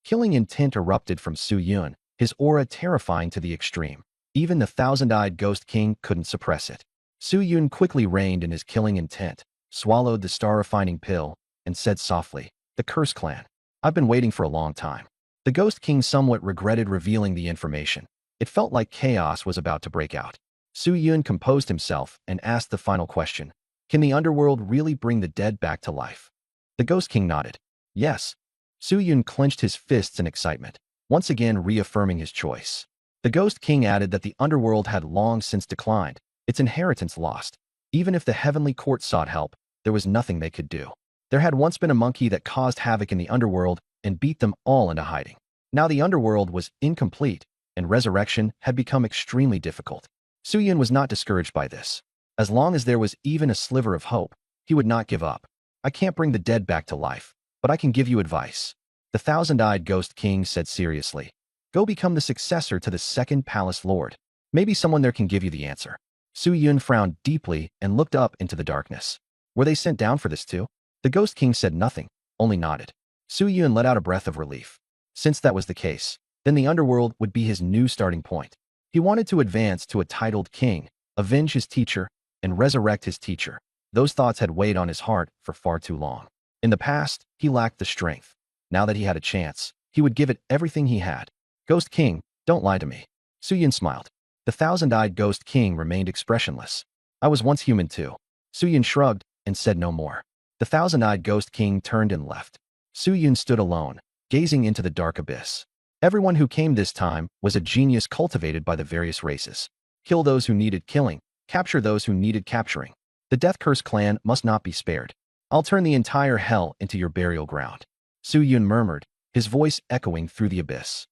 Killing intent erupted from Su Yun, his aura terrifying to the extreme. Even the thousand-eyed Ghost King couldn't suppress it. Su Yun quickly reined in his killing intent, swallowed the star-refining pill, and said softly, the Curse clan. I've been waiting for a long time. The Ghost King somewhat regretted revealing the information. It felt like chaos was about to break out. Su Yun composed himself and asked the final question. Can the underworld really bring the dead back to life? The Ghost King nodded. Yes. Su Yun clenched his fists in excitement, once again reaffirming his choice. The Ghost King added that the underworld had long since declined, its inheritance lost. Even if the heavenly court sought help, there was nothing they could do. There had once been a monkey that caused havoc in the underworld and beat them all into hiding. Now the underworld was incomplete, and resurrection had become extremely difficult. Su Yun was not discouraged by this. As long as there was even a sliver of hope, he would not give up. I can't bring the dead back to life, but I can give you advice. The thousand-eyed Ghost King said seriously. Go become the successor to the second palace lord. Maybe someone there can give you the answer. Su Yun frowned deeply and looked up into the darkness. Were they sent down for this too? The Ghost King said nothing, only nodded. Su Yun let out a breath of relief. Since that was the case, then the underworld would be his new starting point. He wanted to advance to a titled king, avenge his teacher, and resurrect his teacher. Those thoughts had weighed on his heart for far too long. In the past, he lacked the strength. Now that he had a chance, he would give it everything he had. Ghost King, don't lie to me. Su Yun smiled. The thousand-eyed Ghost King remained expressionless. I was once human too. Su Yun shrugged and said no more. The thousand-eyed Ghost King turned and left. Su Yun stood alone, gazing into the dark abyss. Everyone who came this time was a genius cultivated by the various races. Kill those who needed killing, capture those who needed capturing. The Death Curse clan must not be spared. I'll turn the entire hell into your burial ground. Su Yun murmured, his voice echoing through the abyss.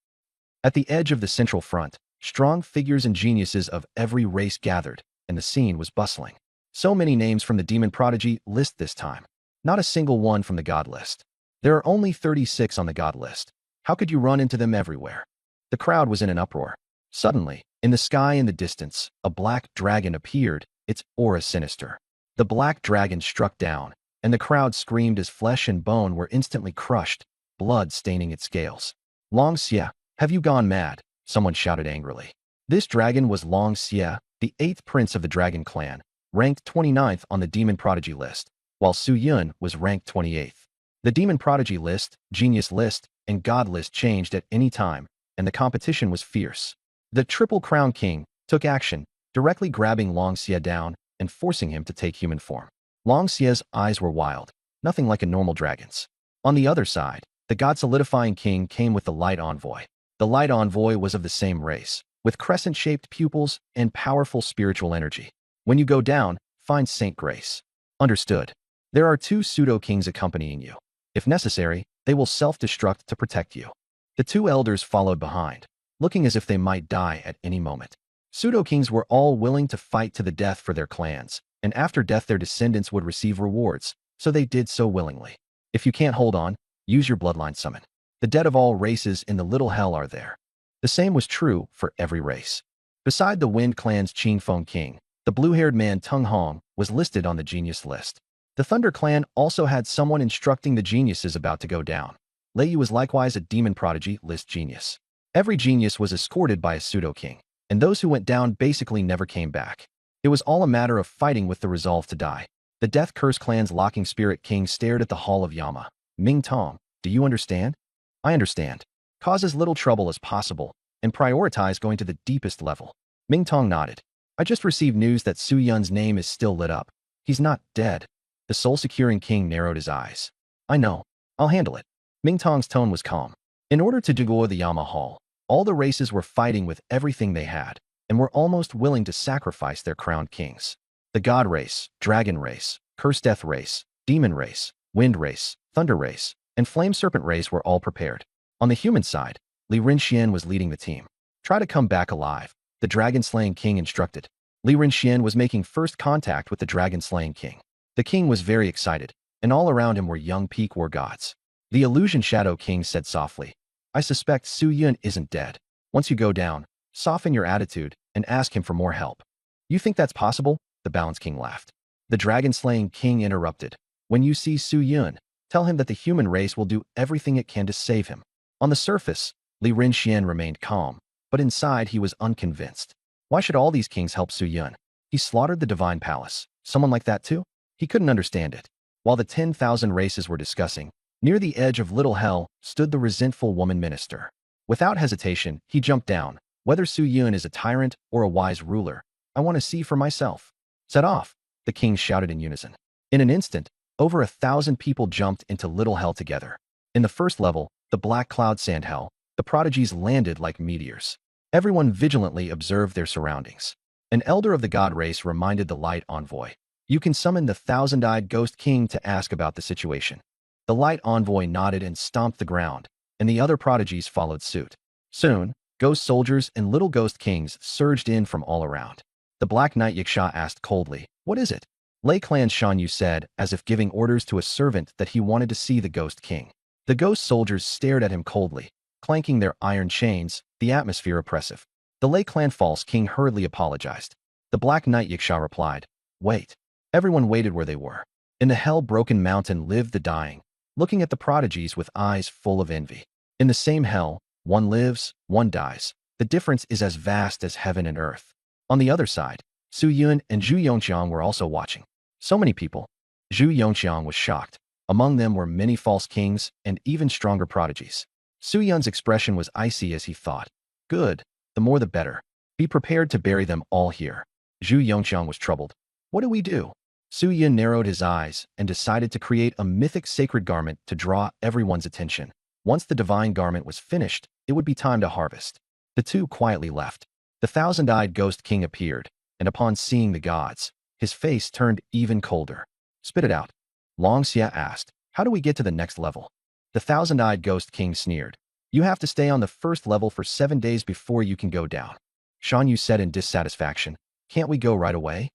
At the edge of the central front, strong figures and geniuses of every race gathered, and the scene was bustling. So many names from the Demon Prodigy list this time. Not a single one from the God list. There are only 36 on the God list. How could you run into them everywhere? The crowd was in an uproar. Suddenly, in the sky in the distance, a black dragon appeared, its aura sinister. The black dragon struck down, and the crowd screamed as flesh and bone were instantly crushed, blood staining its scales. Long Xie, have you gone mad? Someone shouted angrily. This dragon was Long Xie, the 8th prince of the Dragon clan, ranked 29th on the Demon Prodigy list, while Su Yun was ranked 28th. The Demon Prodigy list, Genius list, and God list changed at any time, and the competition was fierce. The Triple Crown King took action, directly grabbing Long Xie down and forcing him to take human form. Long Xie's eyes were wild, nothing like a normal dragon's. On the other side, the God-solidifying king came with the Light Envoy. The Light Envoy was of the same race, with crescent-shaped pupils and powerful spiritual energy. When you go down, find Saint Grace. Understood. There are 2 pseudo-kings accompanying you. If necessary, they will self-destruct to protect you. The 2 elders followed behind, looking as if they might die at any moment. Pseudo-kings were all willing to fight to the death for their clans, and after death their descendants would receive rewards, so they did so willingly. If you can't hold on, use your bloodline summon. The dead of all races in the Little Hell are there. The same was true for every race. Beside the Wind Clan's Qingfeng King, the blue-haired man Tung Hong was listed on the genius list. The Thunder Clan also had someone instructing the geniuses about to go down. Lei Yu was likewise a demon prodigy list genius. Every genius was escorted by a pseudo-king, and those who went down basically never came back. It was all a matter of fighting with the resolve to die. The Death Curse Clan's locking spirit king stared at the Hall of Yama. Ming Tong, do you understand? I understand. Cause as little trouble as possible, and prioritize going to the deepest level. Ming Tong nodded. I just received news that Su Yun's name is still lit up. He's not dead. The soul-securing king narrowed his eyes. I know. I'll handle it. Ming Tong's tone was calm. In order to degour the Yama Hall, all the races were fighting with everything they had, and were almost willing to sacrifice their crowned kings. The God race, Dragon race, Curse Death race, Demon race, Wind race, Thunder race, and Flame Serpent race were all prepared. On the human side, Li Rinxian was leading the team. Try to come back alive, the dragon-slaying king instructed. Li Rinxian was making first contact with the dragon-slaying king. The king was very excited, and all around him were young peak war gods. The Illusion Shadow King said softly, I suspect Su Yun isn't dead. Once you go down, soften your attitude and ask him for more help. You think that's possible? The Balance King laughed. The dragon-slaying king interrupted. When you see Su Yun, tell him that the human race will do everything it can to save him. On the surface, Li Rinxian remained calm, but inside he was unconvinced. Why should all these kings help Su Yun? He slaughtered the divine palace. Someone like that too? He couldn't understand it. While the 10,000 races were discussing, near the edge of Little Hell stood the resentful woman minister. Without hesitation, he jumped down. Whether Su Yun is a tyrant or a wise ruler, I want to see for myself. Set off, the kings shouted in unison. In an instant, over 1,000 people jumped into Little Hell together. In the first level, the Black Cloud Sand Hell, the prodigies landed like meteors. Everyone vigilantly observed their surroundings. An elder of the god race reminded the light envoy. You can summon the thousand-eyed ghost king to ask about the situation. The light envoy nodded and stomped the ground, and the other prodigies followed suit. Soon, ghost soldiers and little ghost kings surged in from all around. The Black Knight Yiksha asked coldly, what is it? Lei Clan's Shan Yu said, as if giving orders to a servant that he wanted to see the ghost king. The ghost soldiers stared at him coldly, clanking their iron chains, the atmosphere oppressive. The Lei Clan false king hurriedly apologized. The Black Knight Yiksha replied, wait. Everyone waited where they were. In the hell-broken mountain lived the dying, looking at the prodigies with eyes full of envy. In the same hell, one lives, one dies. The difference is as vast as heaven and earth. On the other side, Su Yun and Zhu Yongqiang were also watching. So many people. Zhu Yongqiang was shocked. Among them were many false kings and even stronger prodigies. Su Yun's expression was icy as he thought. Good, the more the better. Be prepared to bury them all here. Zhu Yongqiang was troubled. What do we do? Su Yun narrowed his eyes and decided to create a mythic sacred garment to draw everyone's attention. Once the divine garment was finished, it would be time to harvest. The two quietly left. The thousand-eyed ghost king appeared, and upon seeing the gods, his face turned even colder. Spit it out. Long Xia asked, how do we get to the next level? The thousand-eyed ghost king sneered. You have to stay on the first level for 7 days before you can go down. Shan Yu said in dissatisfaction, can't we go right away?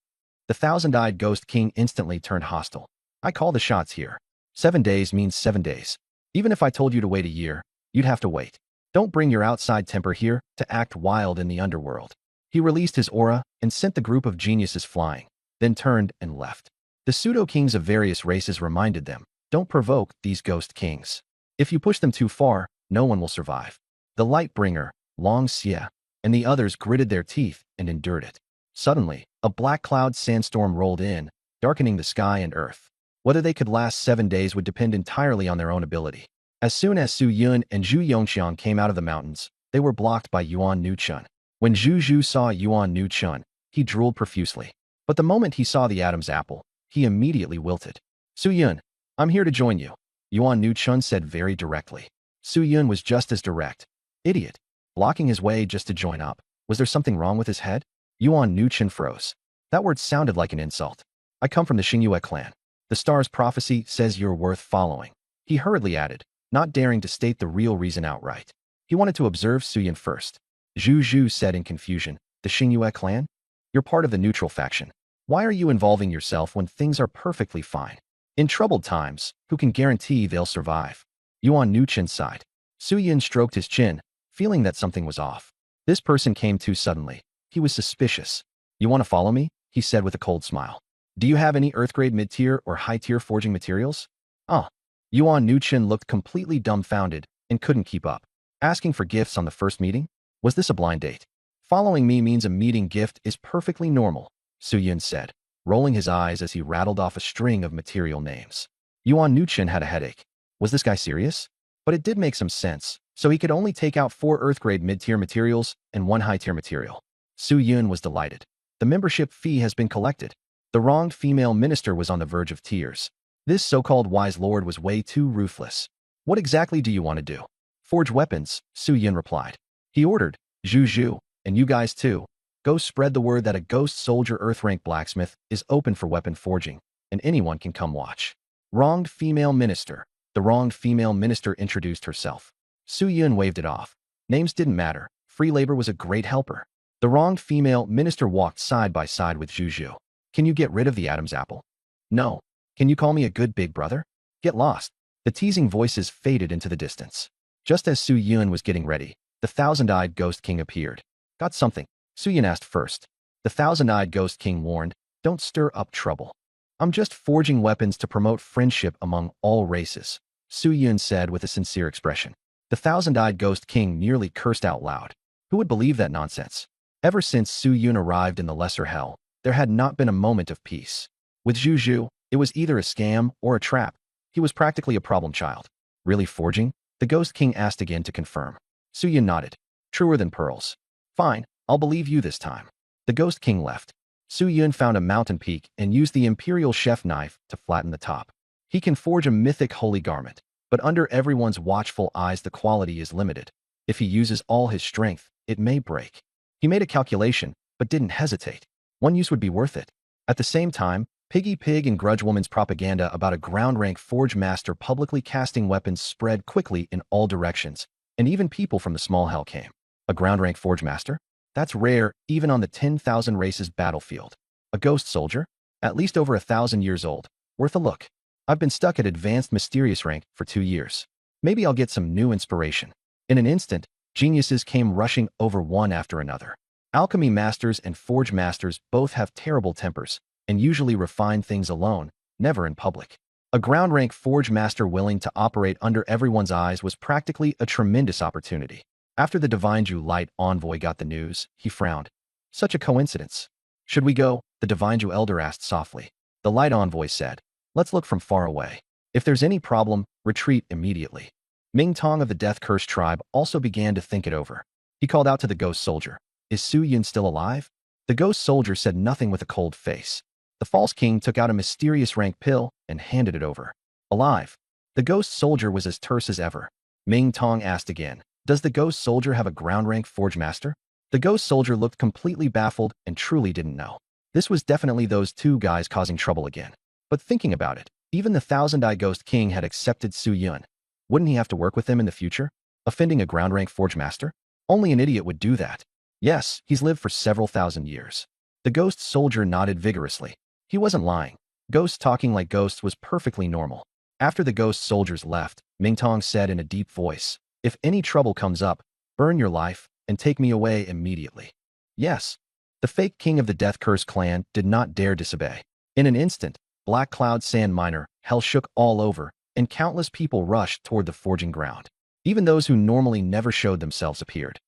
The thousand-eyed ghost king instantly turned hostile. I call the shots here. 7 days means 7 days. Even if I told you to wait a year, you'd have to wait. Don't bring your outside temper here to act wild in the underworld. He released his aura and sent the group of geniuses flying, then turned and left. The pseudo-kings of various races reminded them, don't provoke these ghost kings. If you push them too far, no one will survive. The Lightbringer, Long Xia, and the others gritted their teeth and endured it. Suddenly, a black cloud sandstorm rolled in, darkening the sky and earth. Whether they could last 7 days would depend entirely on their own ability. As soon as Su Yun and Zhu Yongqiang came out of the mountains, they were blocked by Yuan Nuchun. When Zhu Zhu saw Yuan Nuchun, he drooled profusely. But the moment he saw the Adam's apple, he immediately wilted. Su Yun, I'm here to join you, Yuan Nuchun said very directly. Su Yun was just as direct. Idiot. Blocking his way just to join up. Was there something wrong with his head? Yuan Nuchen froze. That word sounded like an insult. I come from the Xingyue clan. The star's prophecy says you're worth following. He hurriedly added, not daring to state the real reason outright. He wanted to observe Suyin first. Zhu Zhu said in confusion, the Xingyue clan? You're part of the neutral faction. Why are you involving yourself when things are perfectly fine? In troubled times, who can guarantee they'll survive? Yuan Nuchen sighed. Suyin stroked his chin, feeling that something was off. This person came too suddenly. He was suspicious. You want to follow me? He said with a cold smile. Do you have any Earth-grade mid-tier or high-tier forging materials? Yuan Nuchen looked completely dumbfounded and couldn't keep up. Asking for gifts on the first meeting? Was this a blind date? Following me means a meeting gift is perfectly normal, Suyin said, rolling his eyes as he rattled off a string of material names. Yuan Nuchen had a headache. Was this guy serious? But it did make some sense, so he could only take out 4 Earth-grade mid-tier materials and 1 high-tier material. Suyin was delighted. The membership fee has been collected. The wronged female minister was on the verge of tears. This so-called wise lord was way too ruthless. What exactly do you want to do? Forge weapons, Suyin replied. He ordered, Zhu Zhu, and you guys too. Go spread the word that a ghost soldier Earth-rank blacksmith is open for weapon forging, and anyone can come watch. Wronged female minister. The wronged female minister introduced herself. Suyin waved it off. Names didn't matter. Free labor was a great helper. The wronged female minister walked side by side with Zhu Zhu. Can you get rid of the Adam's apple? No. Can you call me a good big brother? Get lost. The teasing voices faded into the distance. Just as Su Yun was getting ready, the thousand-eyed Ghost King appeared. Got something? Su Yun asked first. The thousand-eyed Ghost King warned, don't stir up trouble. I'm just forging weapons to promote friendship among all races, Su Yun said with a sincere expression. The thousand-eyed Ghost King nearly cursed out loud. Who would believe that nonsense? Ever since Su Yun arrived in the Lesser Hell, there had not been a moment of peace. With Zhu Zhu, it was either a scam or a trap. He was practically a problem child. Really forging? The Ghost King asked again to confirm. Su Yun nodded. Truer than pearls. Fine, I'll believe you this time. The Ghost King left. Su Yun found a mountain peak and used the Imperial Chef knife to flatten the top. He can forge a mythic holy garment, but under everyone's watchful eyes the quality is limited. If he uses all his strength, it may break. He made a calculation, but didn't hesitate. One use would be worth it. At the same time, Piggy Pig and Grudge Woman's propaganda about a ground-rank forge master publicly casting weapons spread quickly in all directions, and even people from the small hell came. A ground-rank forge master? That's rare, even on the 10,000 races battlefield. A ghost soldier? At least over 1,000 years old. Worth a look. I've been stuck at advanced mysterious rank for 2 years. Maybe I'll get some new inspiration. In an instant, geniuses came rushing over one after another. Alchemy masters and forge masters both have terrible tempers, and usually refine things alone, never in public. A ground-rank forge master willing to operate under everyone's eyes was practically a tremendous opportunity. After the Divine Ju Light Envoy got the news, he frowned. Such a coincidence. Should we go? The Divine Ju Elder asked softly. The Light Envoy said, let's look from far away. If there's any problem, retreat immediately. Ming Tong of the Death Curse tribe also began to think it over. He called out to the ghost soldier. Is Su Yun still alive? The ghost soldier said nothing with a cold face. The false king took out a mysterious rank pill and handed it over. Alive. The ghost soldier was as terse as ever. Ming Tong asked again, does the ghost soldier have a ground rank forge master? The ghost soldier looked completely baffled and truly didn't know. This was definitely those two guys causing trouble again. But thinking about it, even the thousand-eye ghost king had accepted Su Yun. Wouldn't he have to work with them in the future? Offending a ground rank forge master? Only an idiot would do that. Yes, he's lived for several thousand years. The ghost soldier nodded vigorously. He wasn't lying. Ghosts talking like ghosts was perfectly normal. After the ghost soldiers left, Ming Tong said in a deep voice, if any trouble comes up, burn your life and take me away immediately. Yes. The fake king of the Death Curse clan did not dare disobey. In an instant, Black Cloud Sand Miner, hell shook all over, and countless people rushed toward the forging ground. Even those who normally never showed themselves appeared.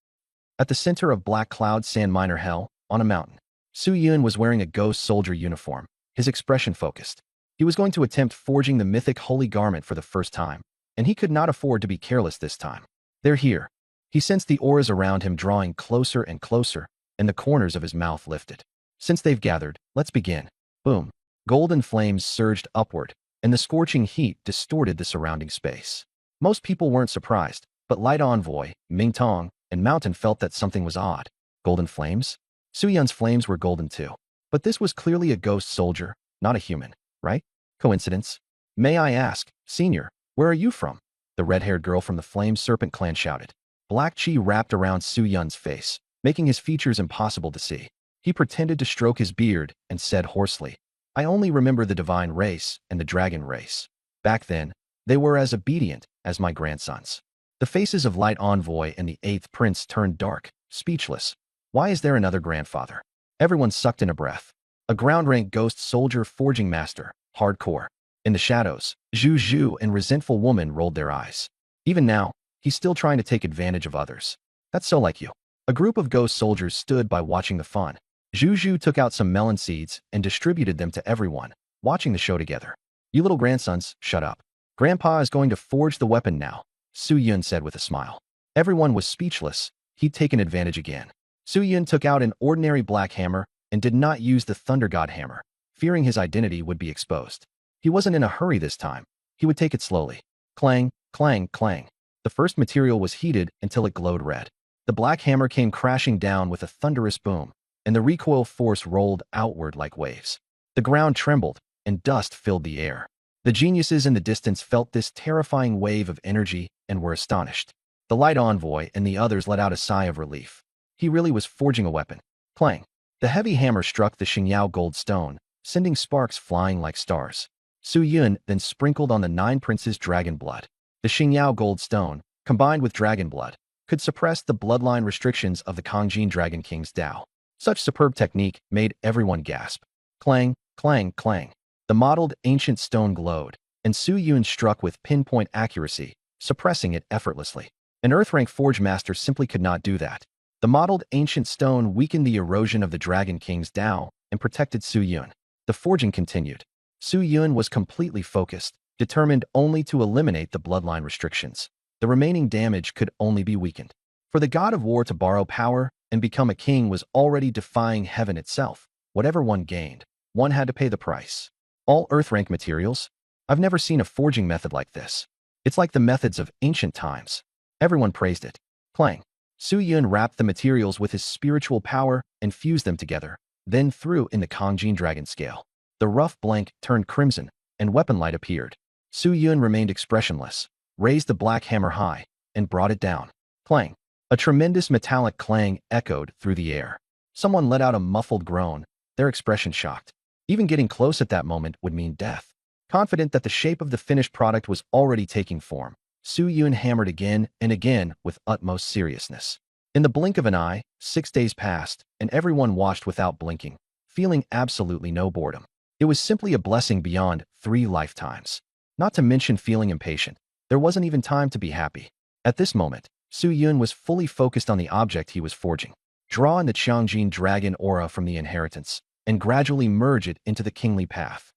At the center of Black Cloud Sand Miner hell, on a mountain, Su Yun was wearing a ghost soldier uniform, his expression focused. He was going to attempt forging the mythic holy garment for the first time, and he could not afford to be careless this time. They're here. He sensed the auras around him drawing closer and closer, and the corners of his mouth lifted. Since they've gathered, let's begin. Boom. Golden flames surged upward, and the scorching heat distorted the surrounding space. Most people weren't surprised, but Light Envoy, Ming Tong, and Mountain felt that something was odd. Golden flames? Suyun's flames were golden too. But this was clearly a ghost soldier, not a human, right? Coincidence? May I ask, Senior, where are you from? The red-haired girl from the Flame Serpent clan shouted. Black chi wrapped around Suyun's face, making his features impossible to see. He pretended to stroke his beard and said hoarsely, I only remember the divine race and the dragon race. Back then, they were as obedient as my grandsons. The faces of Light Envoy and the 8th Prince turned dark, speechless. Why is there another grandfather? Everyone sucked in a breath. A ground-rank ghost soldier forging master, hardcore. In the shadows, Zhu Zhu and resentful woman rolled their eyes. Even now, he's still trying to take advantage of others. That's so like you. A group of ghost soldiers stood by watching the fun. Zhu Zhu took out some melon seeds and distributed them to everyone, watching the show together. You little grandsons, shut up. Grandpa is going to forge the weapon now, Suyun said with a smile. Everyone was speechless. He'd taken advantage again. Suyun took out an ordinary black hammer and did not use the Thunder God hammer, fearing his identity would be exposed. He wasn't in a hurry this time. He would take it slowly. Clang, clang, clang. The first material was heated until it glowed red. The black hammer came crashing down with a thunderous boom, and the recoil force rolled outward like waves. The ground trembled, and dust filled the air. The geniuses in the distance felt this terrifying wave of energy and were astonished. The Light Envoy and the others let out a sigh of relief. He really was forging a weapon. Clang. The heavy hammer struck the Xingyao gold stone, sending sparks flying like stars. Suyun then sprinkled on the 9 princes' dragon blood. The Xingyao gold stone, combined with dragon blood, could suppress the bloodline restrictions of the Kongjin Dragon King's Dao. Such superb technique made everyone gasp. Clang, clang, clang. The mottled ancient stone glowed, and Suyun struck with pinpoint accuracy, suppressing it effortlessly. An Earth-rank forge master simply could not do that. The mottled ancient stone weakened the erosion of the Dragon King's Dao and protected Suyun. The forging continued. Suyun was completely focused, determined only to eliminate the bloodline restrictions. The remaining damage could only be weakened. For the god of war to borrow power and become a king was already defying heaven itself. Whatever one gained, one had to pay the price. All Earth-rank materials? I've never seen a forging method like this. It's like the methods of ancient times. Everyone praised it. Clang. Suyun wrapped the materials with his spiritual power and fused them together, then threw in the Kongjin dragon scale. The rough blank turned crimson, and weapon light appeared. Suyun remained expressionless, raised the black hammer high, and brought it down. Clang. A tremendous metallic clang echoed through the air. Someone let out a muffled groan, their expression shocked. Even getting close at that moment would mean death. Confident that the shape of the finished product was already taking form, Suyun hammered again and again with utmost seriousness. In the blink of an eye, 6 days passed, and everyone watched without blinking, feeling absolutely no boredom. It was simply a blessing beyond 3 lifetimes. Not to mention feeling impatient. There wasn't even time to be happy. At this moment, Suyun was fully focused on the object he was forging. Draw in the Qiangjin dragon aura from the inheritance, and gradually merge it into the kingly path.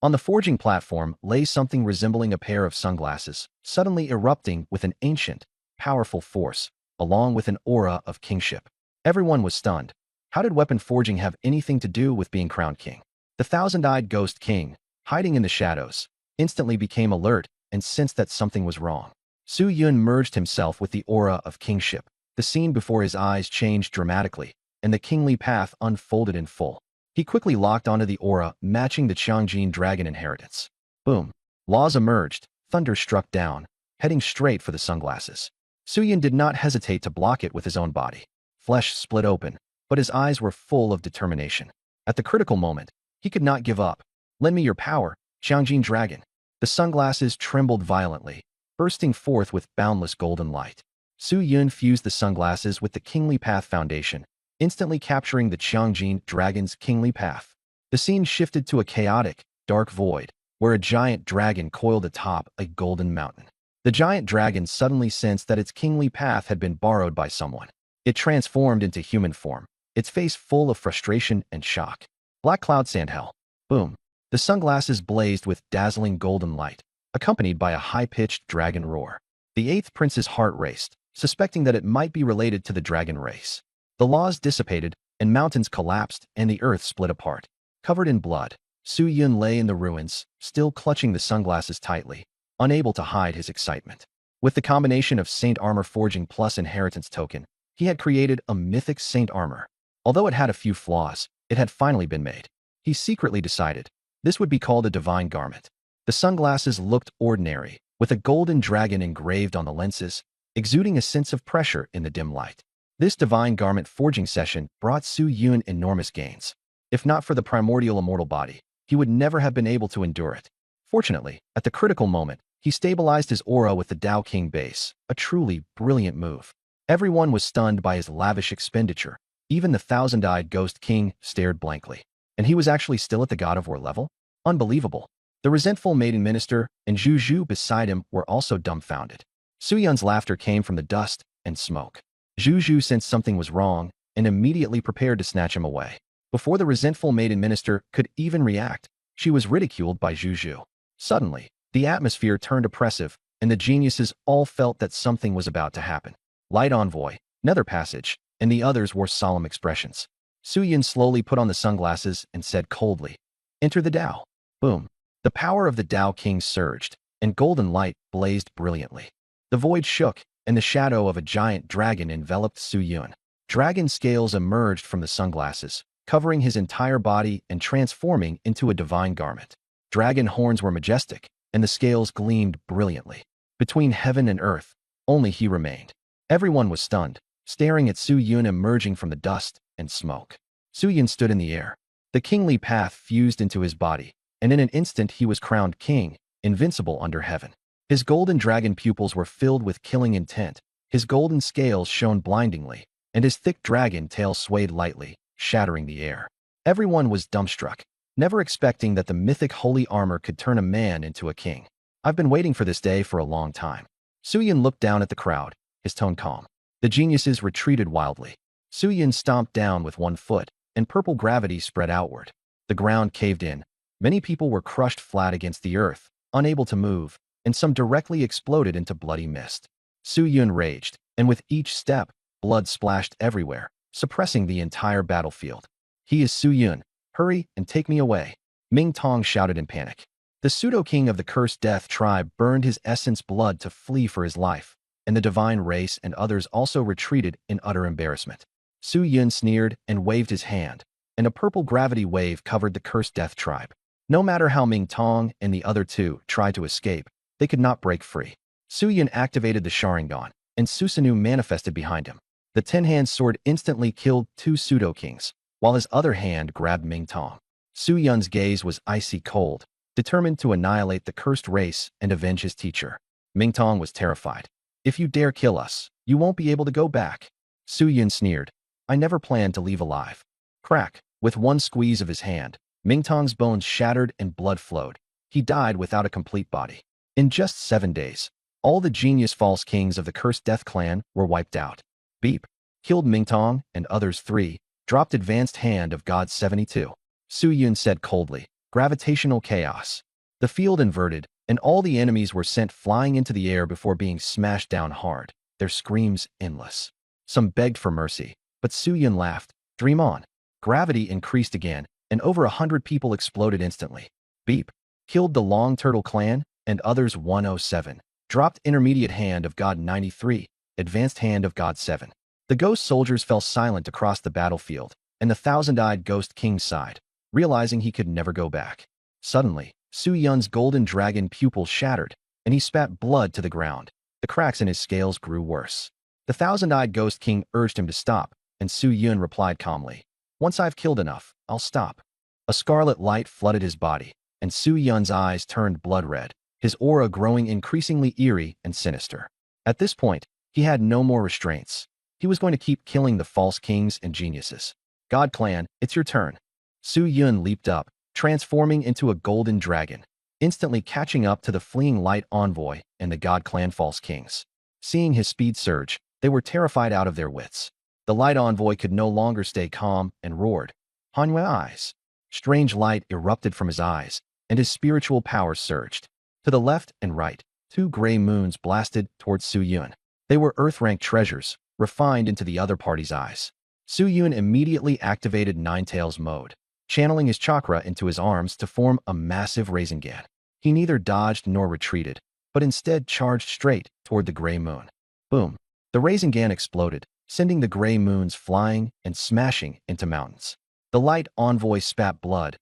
On the forging platform lay something resembling a pair of sunglasses, suddenly erupting with an ancient, powerful force, along with an aura of kingship. Everyone was stunned. How did weapon forging have anything to do with being crowned king? The thousand-eyed ghost king, hiding in the shadows, instantly became alert and sensed that something was wrong. Suyun merged himself with the aura of kingship. The scene before his eyes changed dramatically, and the kingly path unfolded in full. He quickly locked onto the aura, matching the Qiangjin dragon inheritance. Boom. Laws emerged, thunder struck down, heading straight for the sunglasses. Suyun did not hesitate to block it with his own body. Flesh split open, but his eyes were full of determination. At the critical moment, he could not give up. Lend me your power, Qiangjin dragon. The sunglasses trembled violently, bursting forth with boundless golden light. Suyun fused the sunglasses with the kingly path foundation, instantly capturing the Qiangjin dragon's kingly path. The scene shifted to a chaotic, dark void, where a giant dragon coiled atop a golden mountain. The giant dragon suddenly sensed that its kingly path had been borrowed by someone. It transformed into human form, its face full of frustration and shock. Black cloud sandhell. Boom. The sunglasses blazed with dazzling golden light, accompanied by a high-pitched dragon roar. The 8th prince's heart raced, suspecting that it might be related to the dragon race. The laws dissipated, and mountains collapsed, and the earth split apart. Covered in blood, Suyun lay in the ruins, still clutching the sunglasses tightly, unable to hide his excitement. With the combination of Saint Armor Forging plus Inheritance token, He had created a mythic saint armor. Although it had a few flaws, it had finally been made. He secretly decided this would be called a divine garment. The sunglasses looked ordinary, with a golden dragon engraved on the lenses, exuding a sense of pressure in the dim light. This divine garment forging session brought Su Yun enormous gains. If not for the primordial immortal body, he would never have been able to endure it. Fortunately, at the critical moment, he stabilized his aura with the Tao King base, a truly brilliant move. Everyone was stunned by his lavish expenditure. Even the thousand-eyed Ghost King stared blankly. And he was actually still at the God of War level? Unbelievable. The resentful maiden minister and Zhu Zhu beside him were also dumbfounded. Su Yun's laughter came from the dust and smoke. Zhu Zhu sensed something was wrong and immediately prepared to snatch him away. Before the resentful maiden minister could even react, she was ridiculed by Zhu Zhu. Suddenly, the atmosphere turned oppressive, and the geniuses all felt that something was about to happen. Light Envoy, Nether Passage, and the others wore solemn expressions. Su Yun slowly put on the sunglasses and said coldly, "Enter the Tao." Boom. The power of the Tao King surged, and golden light blazed brilliantly. The void shook, and the shadow of a giant dragon enveloped Su Yun. Dragon scales emerged from the sunglasses, covering his entire body and transforming into a divine garment. Dragon horns were majestic, and the scales gleamed brilliantly. Between heaven and earth, only he remained. Everyone was stunned, staring at Su Yun emerging from the dust and smoke. Su Yun stood in the air. The kingly path fused into his body, and in an instant he was crowned king, invincible under heaven. His golden dragon pupils were filled with killing intent, his golden scales shone blindingly, and his thick dragon tail swayed lightly, shattering the air. Everyone was dumbstruck, never expecting that the mythic holy armor could turn a man into a king. I've been waiting for this day for a long time. Su Yun looked down at the crowd, his tone calm. The geniuses retreated wildly. Su Yun stomped down with one foot, and purple gravity spread outward. The ground caved in. Many people were crushed flat against the earth, unable to move, and some directly exploded into bloody mist. Su Yun raged, and with each step, blood splashed everywhere, suppressing the entire battlefield. "He is Su Yun. Hurry and take me away," Ming Tong shouted in panic. The pseudo-king of the cursed death tribe burned his essence blood to flee for his life, and the divine race and others also retreated in utter embarrassment. Su Yun sneered and waved his hand, and a purple gravity wave covered the cursed death tribe. No matter how Ming Tong and the other two tried to escape, they could not break free. Su Yun activated the Sharingan, and Susanoo manifested behind him. The ten-hand sword instantly killed two pseudo-kings, while his other hand grabbed Ming Tong. Su Yun's gaze was icy cold, determined to annihilate the cursed race and avenge his teacher. Ming Tong was terrified. "If you dare kill us, you won't be able to go back." Su Yun sneered. "I never planned to leave alive." Crack! With one squeeze of his hand, Ming Tong's bones shattered and blood flowed. He died without a complete body. In just 7 days, all the genius false kings of the cursed death clan were wiped out. Beep. Killed Ming Tong and others 3, dropped advanced hand of God 72. Su Yun said coldly, "Gravitational chaos." The field inverted, and all the enemies were sent flying into the air before being smashed down hard, their screams endless. Some begged for mercy, but Su Yun laughed. "Dream on." Gravity increased again, and over 100 people exploded instantly. Beep. Killed the Long Turtle clan and others 107. Dropped intermediate hand of God 93, advanced hand of God 7. The ghost soldiers fell silent across the battlefield, and the thousand-eyed ghost king sighed, realizing he could never go back. Suddenly, Su Yun's golden dragon pupil shattered, and he spat blood to the ground. The cracks in his scales grew worse. The thousand-eyed ghost king urged him to stop, and Su Yun replied calmly, "Once I've killed enough, I'll stop." A scarlet light flooded his body, and Su Yun's eyes turned blood red, his aura growing increasingly eerie and sinister. At this point, he had no more restraints. He was going to keep killing the false kings and geniuses. "God Clan, it's your turn." Su Yun leaped up, transforming into a golden dragon, instantly catching up to the fleeing Light Envoy and the God Clan false kings. Seeing his speed surge, they were terrified out of their wits. The Light Envoy could no longer stay calm and roared, "Hanwei eyes." Strange light erupted from his eyes, and his spiritual power surged. To the left and right, 2 gray moons blasted towards Su Yun. They were Earth-ranked treasures, refined into the other party's eyes. Su Yun immediately activated Ninetales mode, channeling his chakra into his arms to form a massive Rasengan. He neither dodged nor retreated, but instead charged straight toward the gray moon. Boom! The Rasengan exploded, sending the gray moons flying and smashing into mountains. The light envoy spat blood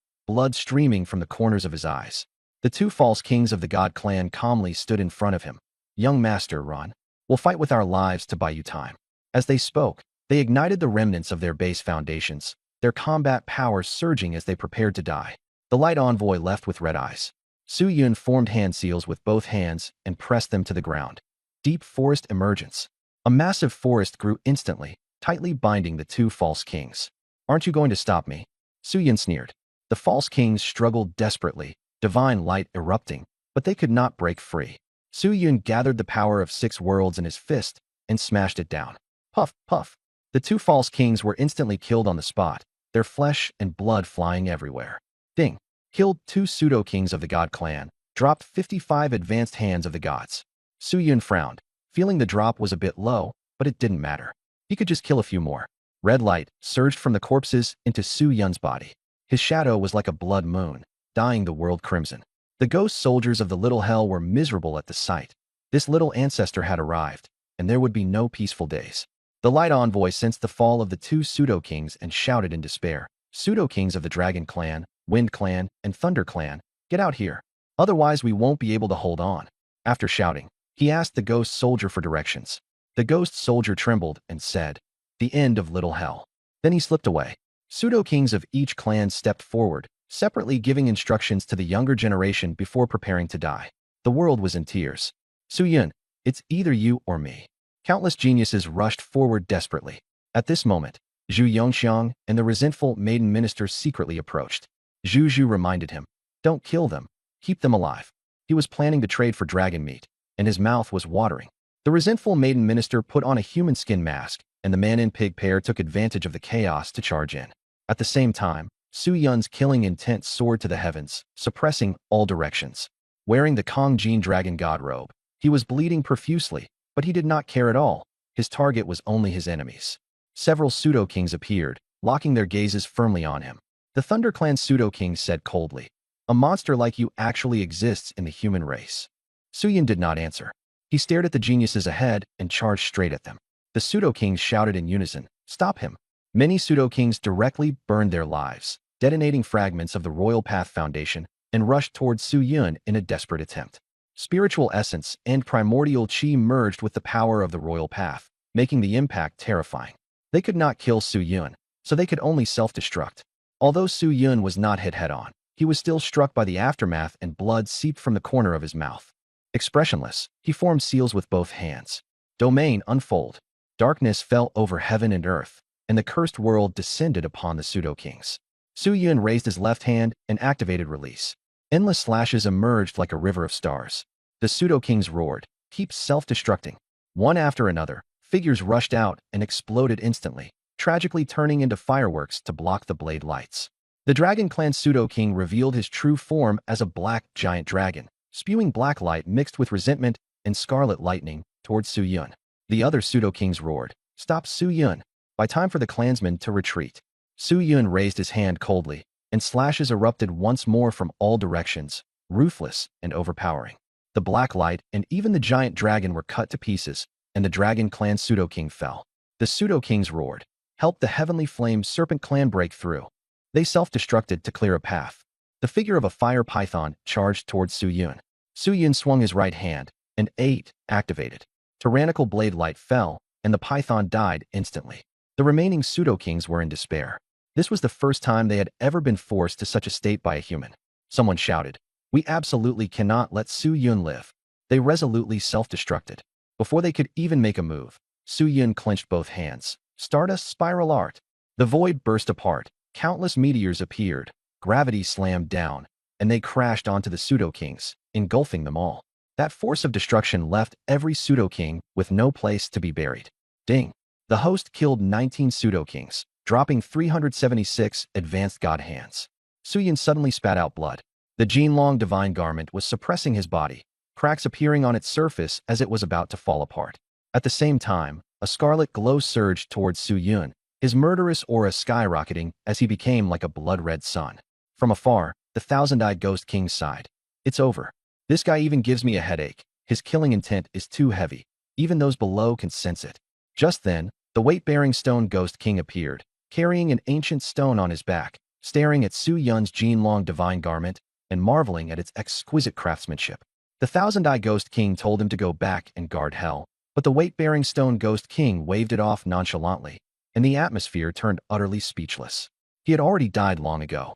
streaming from the corners of his eyes. The two false kings of the god clan calmly stood in front of him. Young master, Ron, we'll fight with our lives to buy you time. As they spoke, they ignited the remnants of their base foundations, their combat powers surging as they prepared to die. The light envoy left with red eyes. Su Yun formed hand seals with both hands and pressed them to the ground. Deep forest emergence. A massive forest grew instantly, tightly binding the two false kings. Aren't you going to stop me? Su Yun sneered. The false kings struggled desperately, divine light erupting, but they could not break free. Su Yun gathered the power of 6 worlds in his fist and smashed it down. Puff, puff. The two false kings were instantly killed on the spot, their flesh and blood flying everywhere. Ding. Killed 2 pseudo-kings of the god clan, dropped 55 advanced hands of the gods. Su Yun frowned, feeling the drop was a bit low, but it didn't matter. He could just kill a few more. Red light surged from the corpses into Su Yun's body. His shadow was like a blood moon, dyeing the world crimson. The ghost soldiers of the little hell were miserable at the sight. This little ancestor had arrived, and there would be no peaceful days. The light envoy sensed the fall of the 2 pseudo-kings and shouted in despair. Pseudo-kings of the Dragon Clan, Wind Clan, and Thunder Clan, get out here. Otherwise we won't be able to hold on. After shouting, he asked the ghost soldier for directions. The ghost soldier trembled and said, "The end of Little Hell." Then he slipped away. Pseudo-kings of each clan stepped forward, separately giving instructions to the younger generation before preparing to die. The world was in tears. Su Yun, it's either you or me. Countless geniuses rushed forward desperately. At this moment, Zhu Yongxiang and the resentful maiden minister secretly approached. Zhu Zhu reminded him, "Don't kill them. Keep them alive." He was planning to trade for dragon meat, and his mouth was watering. The resentful maiden minister put on a human skin mask, and the man-in-pig pair took advantage of the chaos to charge in. At the same time, Su Yun's killing intent soared to the heavens, suppressing all directions. Wearing the Kong Jin dragon god robe, he was bleeding profusely, but he did not care at all. His target was only his enemies. Several pseudo-kings appeared, locking their gazes firmly on him. The Thunder Clan pseudo-king said coldly, "A monster like you actually exists in the human race." Su Yun did not answer. He stared at the geniuses ahead and charged straight at them. The pseudo-kings shouted in unison, "Stop him." Many pseudo-kings directly burned their lives, detonating fragments of the Royal Path Foundation, and rushed towards Su Yun in a desperate attempt. Spiritual essence and primordial qi merged with the power of the Royal Path, making the impact terrifying. They could not kill Su Yun, so they could only self-destruct. Although Su Yun was not hit head-on, he was still struck by the aftermath and blood seeped from the corner of his mouth. Expressionless, he formed seals with both hands. Domain unfold. Darkness fell over heaven and earth, and the cursed world descended upon the pseudo-kings. Su Yun raised his left hand and activated release. Endless slashes emerged like a river of stars. The pseudo-kings roared, "Keep self-destructing." One after another, figures rushed out and exploded instantly, tragically turning into fireworks to block the blade lights. The Dragon Clan pseudo-king revealed his true form as a black giant dragon, spewing black light mixed with resentment and scarlet lightning towards Su Yun. The other pseudo-kings roared, "Stop Su Yun! By time for the clansmen to retreat." Su Yun raised his hand coldly, and slashes erupted once more from all directions, ruthless and overpowering. The black light and even the giant dragon were cut to pieces, and the Dragon Clan pseudo-king fell. The pseudo-kings roared, "Help the heavenly flame serpent clan break through." They self-destructed to clear a path. The figure of a fire python charged towards Su Yun. Su Yun swung his right hand, and 8 activated. Tyrannical blade light fell, and the python died instantly. The remaining pseudo-kings were in despair. This was the first time they had ever been forced to such a state by a human. Someone shouted, "We absolutely cannot let Su Yun live." They resolutely self-destructed. Before they could even make a move, Su Yun clenched both hands. Stardust spiral art. The void burst apart. Countless meteors appeared. Gravity slammed down, and they crashed onto the pseudo-kings, engulfing them all. That force of destruction left every pseudo-king with no place to be buried. Ding. The host killed 19 pseudo-kings, dropping 376 advanced god hands. Su Yun suddenly spat out blood. The Jinlong divine garment was suppressing his body, cracks appearing on its surface as it was about to fall apart. At the same time, a scarlet glow surged towards Su Yun, his murderous aura skyrocketing as he became like a blood-red sun. From afar, the thousand-eyed ghost king sighed. "It's over. This guy even gives me a headache. His killing intent is too heavy. Even those below can sense it." Just then, The weight-bearing stone ghost king appeared, carrying an ancient stone on his back, staring at Su Yun's Jinlong divine garment and marveling at its exquisite craftsmanship. The thousand-eye ghost king told him to go back and guard hell, but the weight-bearing stone ghost king waved it off nonchalantly, and the atmosphere turned utterly speechless. He had already died long ago.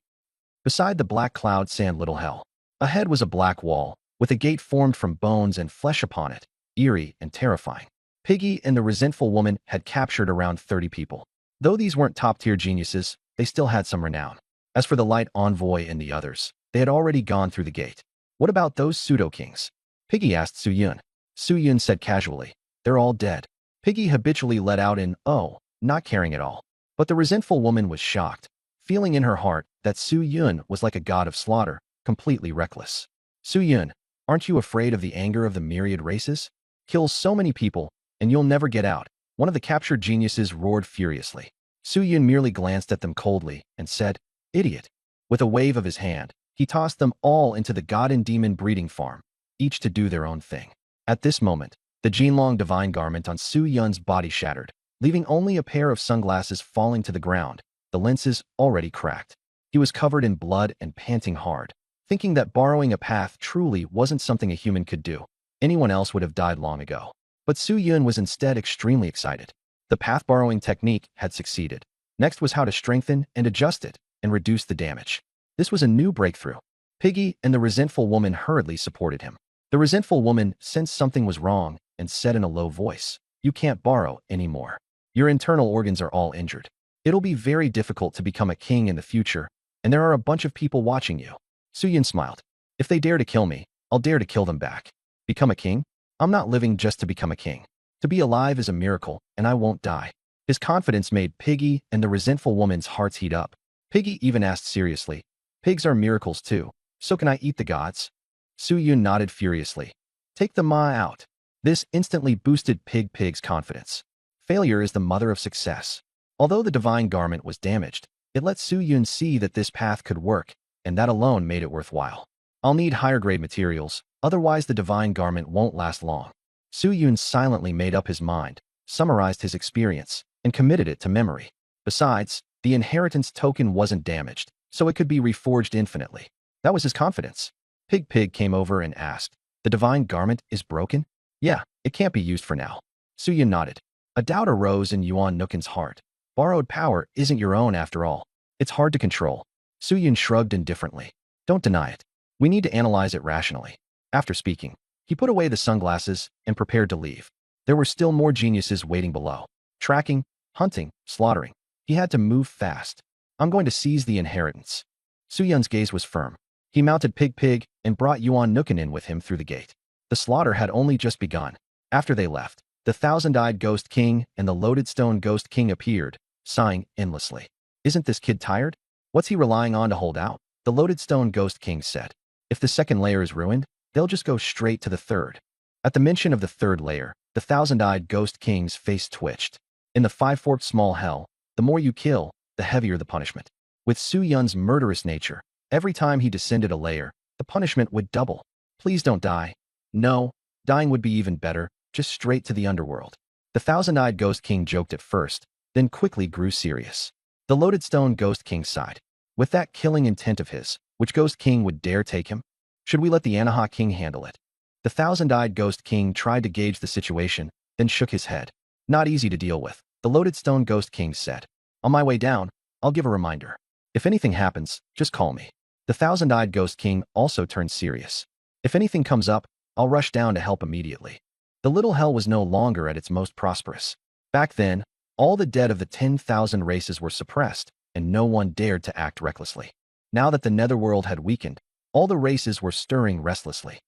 Beside the black cloud sand little hell, ahead was a black wall, with a gate formed from bones and flesh upon it, eerie and terrifying. Piggy and the resentful woman had captured around 30 people. Though these weren't top-tier geniuses, they still had some renown. As for the light envoy and the others, they had already gone through the gate. What about those pseudo-kings? Piggy asked Su Yun. Su Yun said casually, they're all dead. Piggy habitually let out an, oh, not caring at all. But the resentful woman was shocked, feeling in her heart that Su Yun was like a god of slaughter, completely reckless. Su Yun, aren't you afraid of the anger of the myriad races? Kill so many people, and you'll never get out. One of the captured geniuses roared furiously. Su Yun merely glanced at them coldly and said, idiot. With a wave of his hand, he tossed them all into the god and demon breeding farm, each to do their own thing. At this moment, the Jinlong divine garment on Su Yun's body shattered, leaving only a pair of sunglasses falling to the ground, the lenses already cracked. He was covered in blood and panting hard, thinking that borrowing a path truly wasn't something a human could do. Anyone else would have died long ago. But Su Yun was instead extremely excited. The path-borrowing technique had succeeded. Next was how to strengthen and adjust it and reduce the damage. This was a new breakthrough. Piggy and the resentful woman hurriedly supported him. The resentful woman sensed something was wrong and said in a low voice, you can't borrow anymore. Your internal organs are all injured. It'll be very difficult to become a king in the future, and there are a bunch of people watching you. Su Yun smiled. If they dare to kill me, I'll dare to kill them back. Become a king? I'm not living just to become a king. To be alive is a miracle, and I won't die. His confidence made Piggy and the resentful woman's hearts heat up. Piggy even asked seriously, pigs are miracles too, so can I eat the gods? Su Yun nodded furiously. Take the ma out. This instantly boosted Pig's confidence. Failure is the mother of success. Although the divine garment was damaged, it let Su Yun see that this path could work, and that alone made it worthwhile. I'll need higher-grade materials, otherwise the divine garment won't last long. Su Yun silently made up his mind, summarized his experience, and committed it to memory. Besides, the inheritance token wasn't damaged, so it could be reforged infinitely. That was his confidence. Pig came over and asked, the divine garment is broken? Yeah, it can't be used for now. Su Yun nodded. A doubt arose in Yuan Nukin's heart. Borrowed power isn't your own after all. It's hard to control. Su Yun shrugged indifferently. Don't deny it. We need to analyze it rationally. After speaking, he put away the sunglasses and prepared to leave. There were still more geniuses waiting below. Tracking, hunting, slaughtering. He had to move fast. I'm going to seize the inheritance. Su Yun's gaze was firm. He mounted Pig and brought Yuan Nukin in with him through the gate. The slaughter had only just begun. After they left, the thousand-eyed ghost king and the loaded stone ghost king appeared, sighing endlessly. Isn't this kid tired? What's he relying on to hold out? The loaded stone ghost king said. If the second layer is ruined, they'll just go straight to the third. At the mention of the third layer, the thousand-eyed ghost king's face twitched. In the five-forked small hell, the more you kill, the heavier the punishment. With Su Yun's murderous nature, every time he descended a layer, the punishment would double. Please don't die. No, dying would be even better, just straight to the underworld. The thousand-eyed ghost king joked at first, then quickly grew serious. The loaded stone ghost king sighed. With that killing intent of his, which ghost king would dare take him? Should we let the Anaha king handle it? The thousand-eyed ghost king tried to gauge the situation, then shook his head. Not easy to deal with, the loaded stone ghost king said. On my way down, I'll give a reminder. If anything happens, just call me. The thousand-eyed ghost king also turned serious. If anything comes up, I'll rush down to help immediately. The little hell was no longer at its most prosperous. Back then, all the dead of the 10,000 races were suppressed, and no one dared to act recklessly. Now that the netherworld had weakened, all the races were stirring restlessly.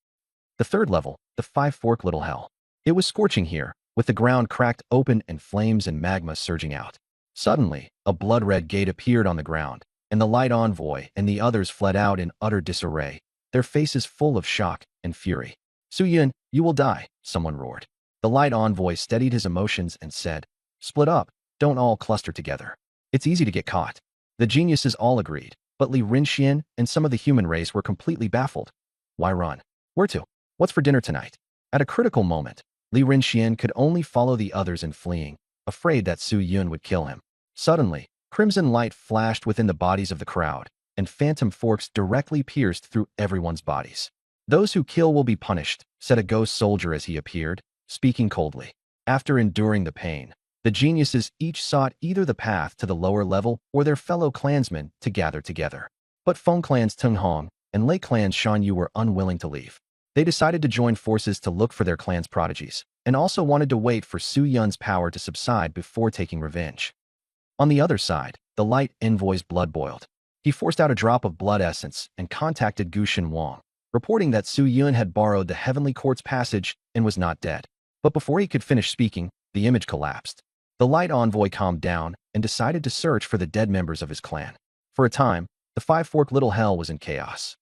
The third level, the five-forked little hell. It was scorching here, with the ground cracked open and flames and magma surging out. Suddenly, a blood-red gate appeared on the ground, and the light envoy and the others fled out in utter disarray, their faces full of shock and fury. Su Yun, you will die, someone roared. The light envoy steadied his emotions and said, split up, don't all cluster together. It's easy to get caught. The geniuses all agreed, but Li Rinxian and some of the human race were completely baffled. Why run? Where to? What's for dinner tonight? At a critical moment, Li Rinxian could only follow the others in fleeing, afraid that Su Yun would kill him. Suddenly, crimson light flashed within the bodies of the crowd, and phantom forks directly pierced through everyone's bodies. "Those who kill will be punished," said a ghost soldier as he appeared, speaking coldly. After enduring the pain, the geniuses each sought either the path to the lower level or their fellow clansmen to gather together. But Feng Clan's Tung Hong and Lei Clan's Shan Yu were unwilling to leave. They decided to join forces to look for their clan's prodigies, and also wanted to wait for Su Yun's power to subside before taking revenge. On the other side, the light envoy's blood boiled. He forced out a drop of blood essence and contacted Gu Shen Wang, reporting that Su Yun had borrowed the Heavenly Court's passage and was not dead. But before he could finish speaking, the image collapsed. The light envoy calmed down and decided to search for the dead members of his clan. For a time, the five-forked little hell was in chaos.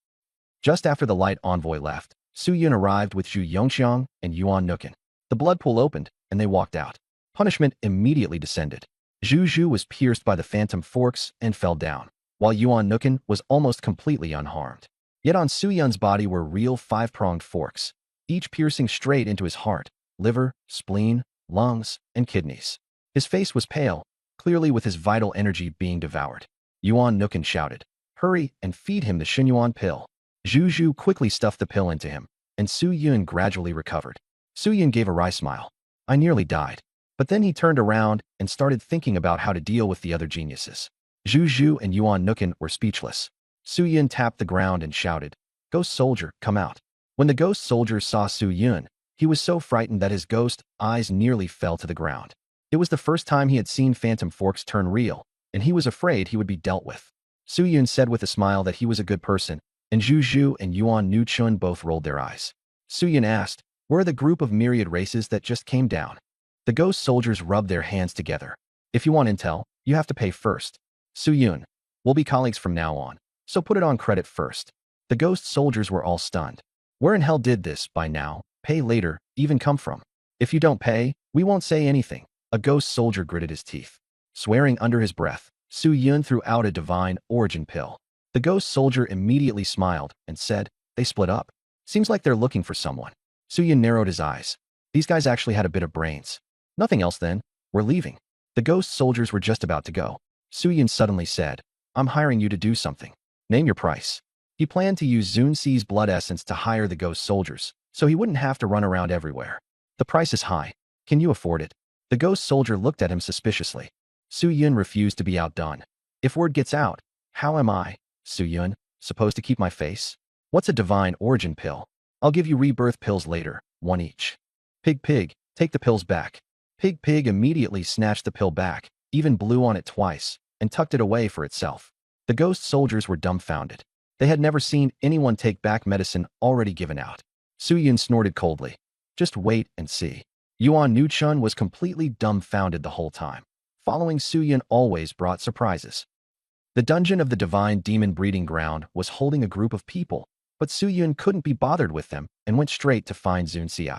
Just after the light envoy left, Su Yun arrived with Zhu Yongxiang and Yuan Nukin. The blood pool opened, and they walked out. Punishment immediately descended. Zhu Zhu was pierced by the phantom forks and fell down, while Yuan Nukin was almost completely unharmed. Yet on Su Yun's body were real five-pronged forks, each piercing straight into his heart, liver, spleen, lungs, and kidneys. His face was pale, clearly with his vital energy being devoured. Yuan Nukin shouted, "Hurry and feed him the Xinyuan pill." Zhu Zhu quickly stuffed the pill into him, and Su Yun gradually recovered. Su Yun gave a wry smile. "I nearly died." But then he turned around and started thinking about how to deal with the other geniuses. Zhu Zhu and Yuan Nukin were speechless. Su Yun tapped the ground and shouted, "Ghost soldier, come out." When the ghost soldier saw Su Yun, he was so frightened that his ghost eyes nearly fell to the ground. It was the first time he had seen phantom forks turn real, and he was afraid he would be dealt with. Su Yun said with a smile that he was a good person, and Zhu Zhu and Yuan Nuchun both rolled their eyes. Su Yun asked, "Where are the group of myriad races that just came down?" The ghost soldiers rubbed their hands together. "If you want intel, you have to pay first." "Su Yun, we'll be colleagues from now on, so put it on credit first." The ghost soldiers were all stunned. Where in hell did this, by now, pay later, even come from? "If you don't pay, we won't say anything." A ghost soldier gritted his teeth. Swearing under his breath, Su Yun threw out a divine origin pill. The ghost soldier immediately smiled and said, "They split up. Seems like they're looking for someone." Su Yun narrowed his eyes. These guys actually had a bit of brains. "Nothing else then. We're leaving." The ghost soldiers were just about to go. Su Yun suddenly said, "I'm hiring you to do something. Name your price." He planned to use Zun Si's blood essence to hire the ghost soldiers, so he wouldn't have to run around everywhere. "The price is high. Can you afford it?" The ghost soldier looked at him suspiciously. Su Yun refused to be outdone. "If word gets out, how am I, Su Yun, supposed to keep my face? What's a divine origin pill? I'll give you rebirth pills later, one each." "Pig Pig, take the pills back." Pig Pig immediately snatched the pill back, even blew on it twice, and tucked it away for itself. The ghost soldiers were dumbfounded. They had never seen anyone take back medicine already given out. Su Yun snorted coldly. "Just wait and see." Yuan Nuchun was completely dumbfounded the whole time. Following Su Yun always brought surprises. The dungeon of the divine demon breeding ground was holding a group of people, but Su Yun couldn't be bothered with them and went straight to find Zun Si.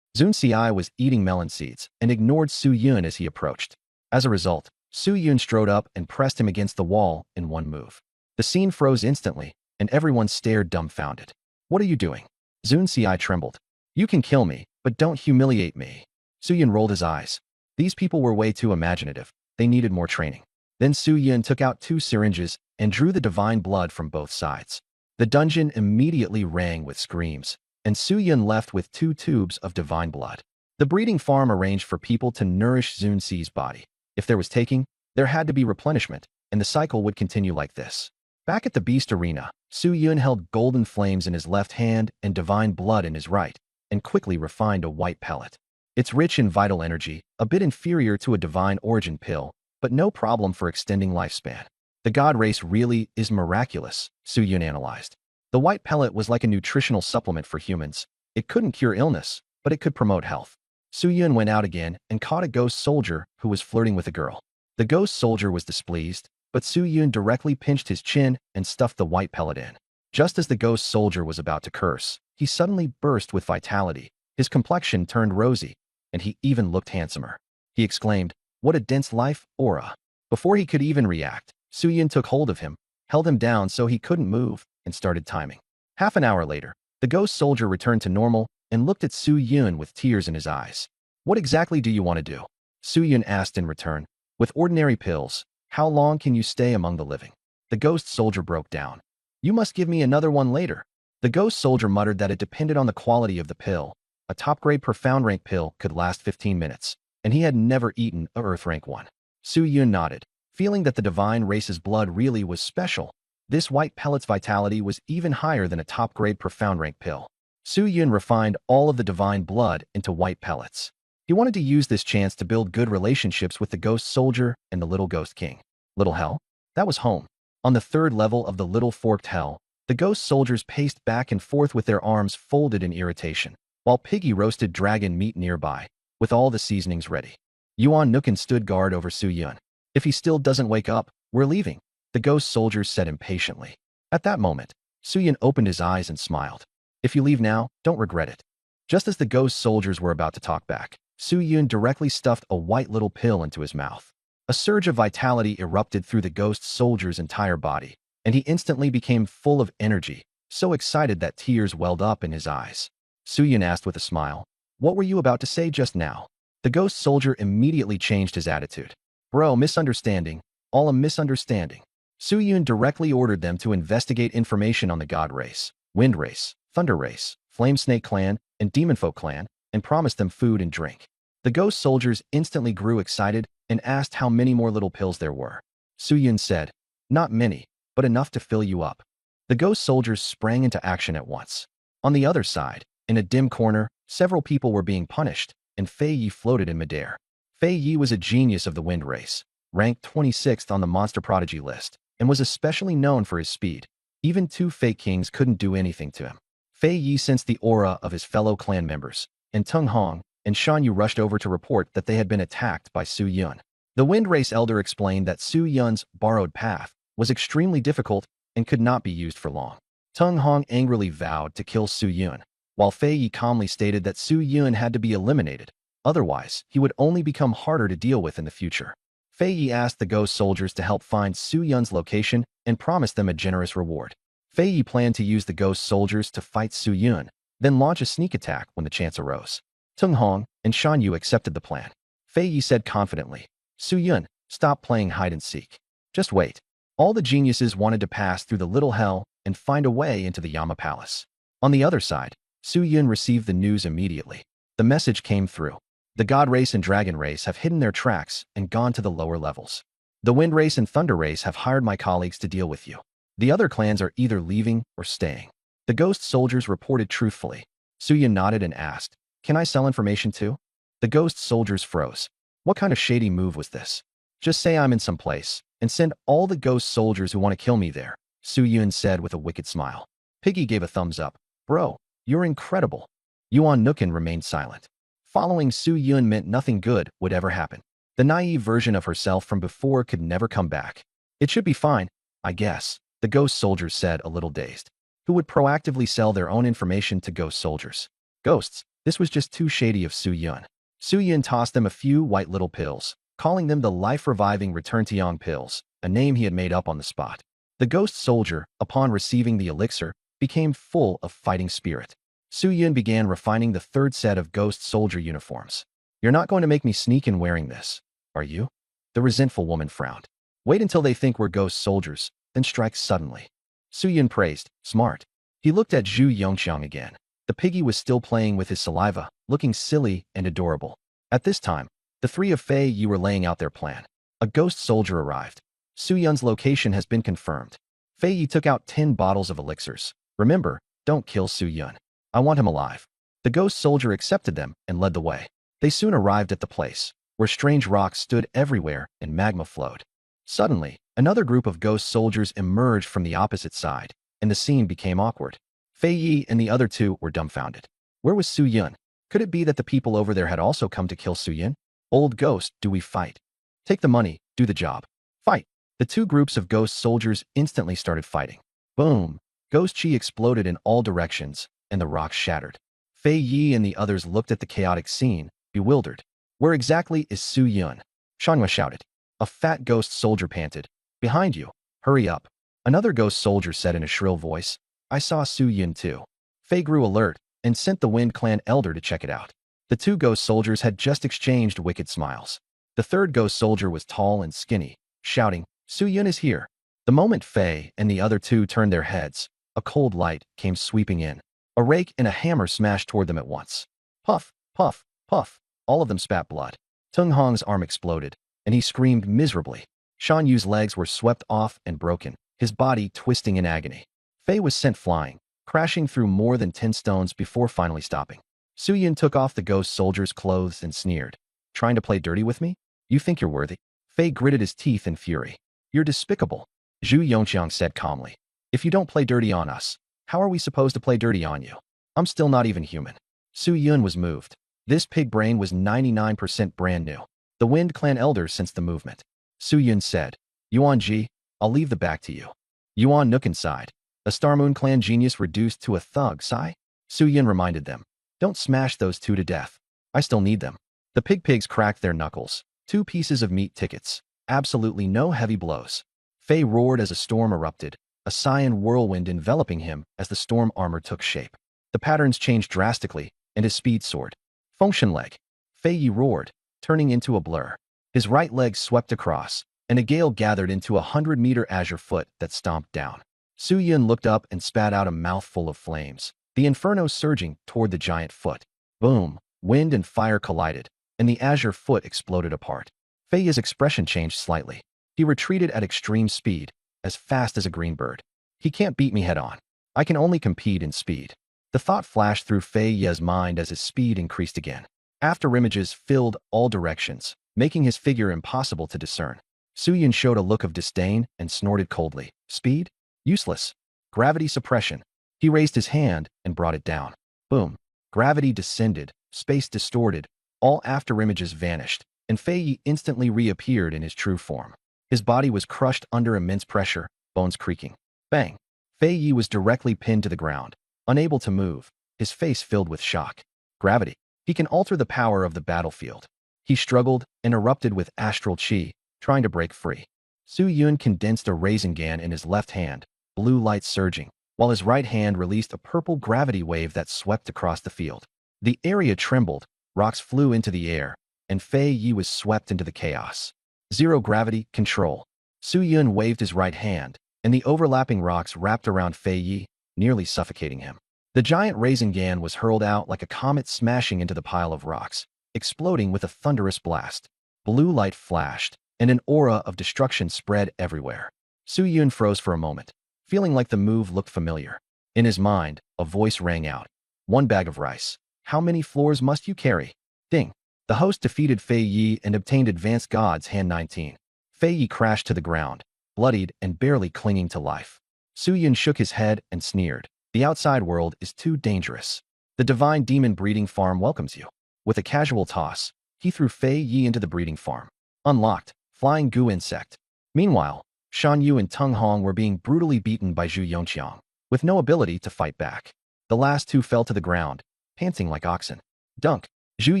Zun Si was eating melon seeds and ignored Su Yun as he approached. As a result, Su Yun strode up and pressed him against the wall in one move. The scene froze instantly, and everyone stared dumbfounded. "What are you doing?" Zun Si trembled. "You can kill me, but don't humiliate me." Su Yun rolled his eyes. These people were way too imaginative. They needed more training. Then Su Yun took out 2 syringes and drew the divine blood from both sides. The dungeon immediately rang with screams, and Su Yun left with 2 tubes of divine blood. The breeding farm arranged for people to nourish Zun Si's body. If there was taking, there had to be replenishment, and the cycle would continue like this. Back at the beast arena, Su Yun held golden flames in his left hand and divine blood in his right, and quickly refined a white pellet. It's rich in vital energy, a bit inferior to a divine origin pill, but no problem for extending lifespan. The god race really is miraculous, Su Yun analyzed. The white pellet was like a nutritional supplement for humans. It couldn't cure illness, but it could promote health. Su Yun went out again and caught a ghost soldier who was flirting with a girl. The ghost soldier was displeased, but Su Yun directly pinched his chin and stuffed the white pellet in. Just as the ghost soldier was about to curse, he suddenly burst with vitality. His complexion turned rosy, and he even looked handsomer. He exclaimed, "What a dense life aura." Before he could even react, Su Yun took hold of him, held him down so he couldn't move, and started timing. Half an hour later, the ghost soldier returned to normal and looked at Su Yun with tears in his eyes. "What exactly do you want to do?" Su Yun asked in return. With ordinary pills, how long can you stay among the living? The ghost soldier broke down. You must give me another one later. The ghost soldier muttered that it depended on the quality of the pill. A top-grade profound rank pill could last 15 minutes, and he had never eaten a Earth rank one. Su Yun nodded, feeling that the divine race's blood really was special. This white pellet's vitality was even higher than a top-grade profound rank pill. Su Yun refined all of the divine blood into white pellets. He wanted to use this chance to build good relationships with the ghost soldier and the little ghost king. Little hell? That was home. On the third level of the little forked hell, the ghost soldiers paced back and forth with their arms folded in irritation, while Piggy roasted dragon meat nearby, with all the seasonings ready. Yuan Nukin stood guard over Su Yun. If he still doesn't wake up, we're leaving, the ghost soldiers said impatiently. At that moment, Su Yun opened his eyes and smiled. If you leave now, don't regret it. Just as the ghost soldiers were about to talk back, Su Yun directly stuffed a white little pill into his mouth. A surge of vitality erupted through the ghost soldier's entire body, and he instantly became full of energy, so excited that tears welled up in his eyes. Su Yun asked with a smile, "What were you about to say just now?" The ghost soldier immediately changed his attitude. "Bro, misunderstanding. All a misunderstanding." Su Yun directly ordered them to investigate information on the God race, Wind race, Thunder race, Flame Snake clan, and Demon Folk clan, and promised them food and drink. The ghost soldiers instantly grew excited and asked how many more little pills there were. Su Yun said, "Not many, but enough to fill you up." The ghost soldiers sprang into action at once. On the other side, in a dim corner, several people were being punished, and Fei Yi floated in midair. Fei Yi was a genius of the wind race, ranked 26th on the monster prodigy list, and was especially known for his speed. Even two fake kings couldn't do anything to him. Fei Yi sensed the aura of his fellow clan members, and Tung Hong and Shan Yu rushed over to report that they had been attacked by Su Yun. The Wind Race Elder explained that Su Yun's borrowed path was extremely difficult and could not be used for long. Tung Hong angrily vowed to kill Su Yun, while Fei Yi calmly stated that Su Yun had to be eliminated, otherwise he would only become harder to deal with in the future. Fei Yi asked the ghost soldiers to help find Su Yun's location and promised them a generous reward. Fei Yi planned to use the ghost soldiers to fight Su Yun, then launch a sneak attack when the chance arose. Tung Hong and Shan Yu accepted the plan. Fei Yi said confidently, "Su Yun, stop playing hide-and-seek. Just wait." All the geniuses wanted to pass through the little hell and find a way into the Yama Palace. On the other side, Su Yun received the news immediately. The message came through. The God Race and Dragon Race have hidden their tracks and gone to the lower levels. The Wind Race and Thunder Race have hired my colleagues to deal with you. The other clans are either leaving or staying. The ghost soldiers reported truthfully. Su Yun nodded and asked, "Can I sell information too?" The ghost soldiers froze. What kind of shady move was this? "Just say I'm in some place, and send all the ghost soldiers who want to kill me there," Su Yun said with a wicked smile. Piggy gave a thumbs up. "Bro, you're incredible." Yuan Nukin remained silent. Following Su Yun meant nothing good would ever happen. The naive version of herself from before could never come back. "It should be fine, I guess," the ghost soldiers said, a little dazed. Who would proactively sell their own information to ghost soldiers? Ghosts. This was just too shady of Su Yun. Su Yun tossed them a few white little pills, calling them the life-reviving Return to Yang pills, a name he had made up on the spot. The ghost soldier, upon receiving the elixir, became full of fighting spirit. Su Yun began refining the third set of ghost soldier uniforms. "You're not going to make me sneak in wearing this, are you?" The resentful woman frowned. "Wait until they think we're ghost soldiers, then strike suddenly." Su Yun praised, "Smart." He looked at Zhu Yongxiang again. The piggy was still playing with his saliva, looking silly and adorable. At this time, the three of Fei Yi were laying out their plan. A ghost soldier arrived. Su Yun's location has been confirmed. Fei Yi took out 10 bottles of elixirs. "Remember, don't kill Su Yun. I want him alive." The ghost soldier accepted them and led the way. They soon arrived at the place, where strange rocks stood everywhere and magma flowed. Suddenly, another group of ghost soldiers emerged from the opposite side, and the scene became awkward. Fei Yi and the other two were dumbfounded. Where was Su Yun? Could it be that the people over there had also come to kill Su Yun? "Old ghost, do we fight?" "Take the money, do the job. Fight." The two groups of ghost soldiers instantly started fighting. Boom! Ghost chi exploded in all directions, and the rocks shattered. Fei Yi and the others looked at the chaotic scene, bewildered. "Where exactly is Su Yun?" Shanhua shouted. A fat ghost soldier panted. "Behind you. Hurry up." Another ghost soldier said in a shrill voice, "I saw Su Yun too." Fei grew alert and sent the Wind Clan elder to check it out. The two ghost soldiers had just exchanged wicked smiles. The third ghost soldier was tall and skinny, shouting, Su Yun is here. The moment Fei and the other two turned their heads, a cold light came sweeping in. A rake and a hammer smashed toward them at once. Puff, puff, puff. All of them spat blood. Tung Hong's arm exploded, and he screamed miserably. Shan Yu's legs were swept off and broken, his body twisting in agony. Fei was sent flying, crashing through more than 10 stones before finally stopping. Su Yun took off the ghost soldier's clothes and sneered. Trying to play dirty with me? You think you're worthy? Fei gritted his teeth in fury. You're despicable, Zhu Yongqiang said calmly. If you don't play dirty on us, how are we supposed to play dirty on you? I'm still not even human. Su Yun was moved. This pig brain was 99% brand new. The Wind Clan elder sensed the movement. Su Yun said, Yuan Ji, I'll leave the back to you. Yuan Nook inside. A Star Moon Clan genius reduced to a thug, sigh? Su Yun reminded them. Don't smash those two to death. I still need them. The pigs cracked their knuckles. 2 pieces of meat tickets. Absolutely no heavy blows. Fei roared as a storm erupted, a cyan whirlwind enveloping him as the storm armor took shape. The patterns changed drastically, and his speed soared. Function leg. Fei Yi roared, turning into a blur. His right leg swept across, and a gale gathered into a 100-meter azure foot that stomped down. Su Yun looked up and spat out a mouthful of flames, the inferno surging toward the giant foot. Boom! Wind and fire collided, and the azure foot exploded apart. Fei Yi's expression changed slightly. He retreated at extreme speed, as fast as a green bird. He can't beat me head-on. I can only compete in speed. The thought flashed through Fei Yi's mind as his speed increased again. Afterimages filled all directions, making his figure impossible to discern. Su Yun showed a look of disdain and snorted coldly. Speed? Useless. Gravity suppression. He raised his hand and brought it down. Boom. Gravity descended, space distorted, all afterimages vanished, and Fei Yi instantly reappeared in his true form. His body was crushed under immense pressure, bones creaking. Bang! Fei Yi was directly pinned to the ground, unable to move, his face filled with shock. Gravity. He can alter the power of the battlefield. He struggled and erupted with astral chi, trying to break free. Su Yun condensed a Rasengan in his left hand, blue light surging, while his right hand released a purple gravity wave that swept across the field. The area trembled, rocks flew into the air, and Fei Yi was swept into the chaos. Zero gravity, control. Su Yun waved his right hand, and the overlapping rocks wrapped around Fei Yi, nearly suffocating him. The giant Rasengan was hurled out like a comet smashing into the pile of rocks, exploding with a thunderous blast. Blue light flashed, and an aura of destruction spread everywhere. Su Yun froze for a moment, feeling like the move looked familiar. In his mind, a voice rang out. 1 bag of rice. How many floors must you carry? Ding. The host defeated Fei Yi and obtained Advanced Gods Hand 19. Fei Yi crashed to the ground, bloodied and barely clinging to life. Su Yun shook his head and sneered. The outside world is too dangerous. The divine demon breeding farm welcomes you. With a casual toss, he threw Fei Yi into the breeding farm. Unlocked, flying goo insect. Meanwhile, Shan Yu and Tung Hong were being brutally beaten by Zhu Yongqiang, with no ability to fight back. The last two fell to the ground, panting like oxen. Dunk! Zhu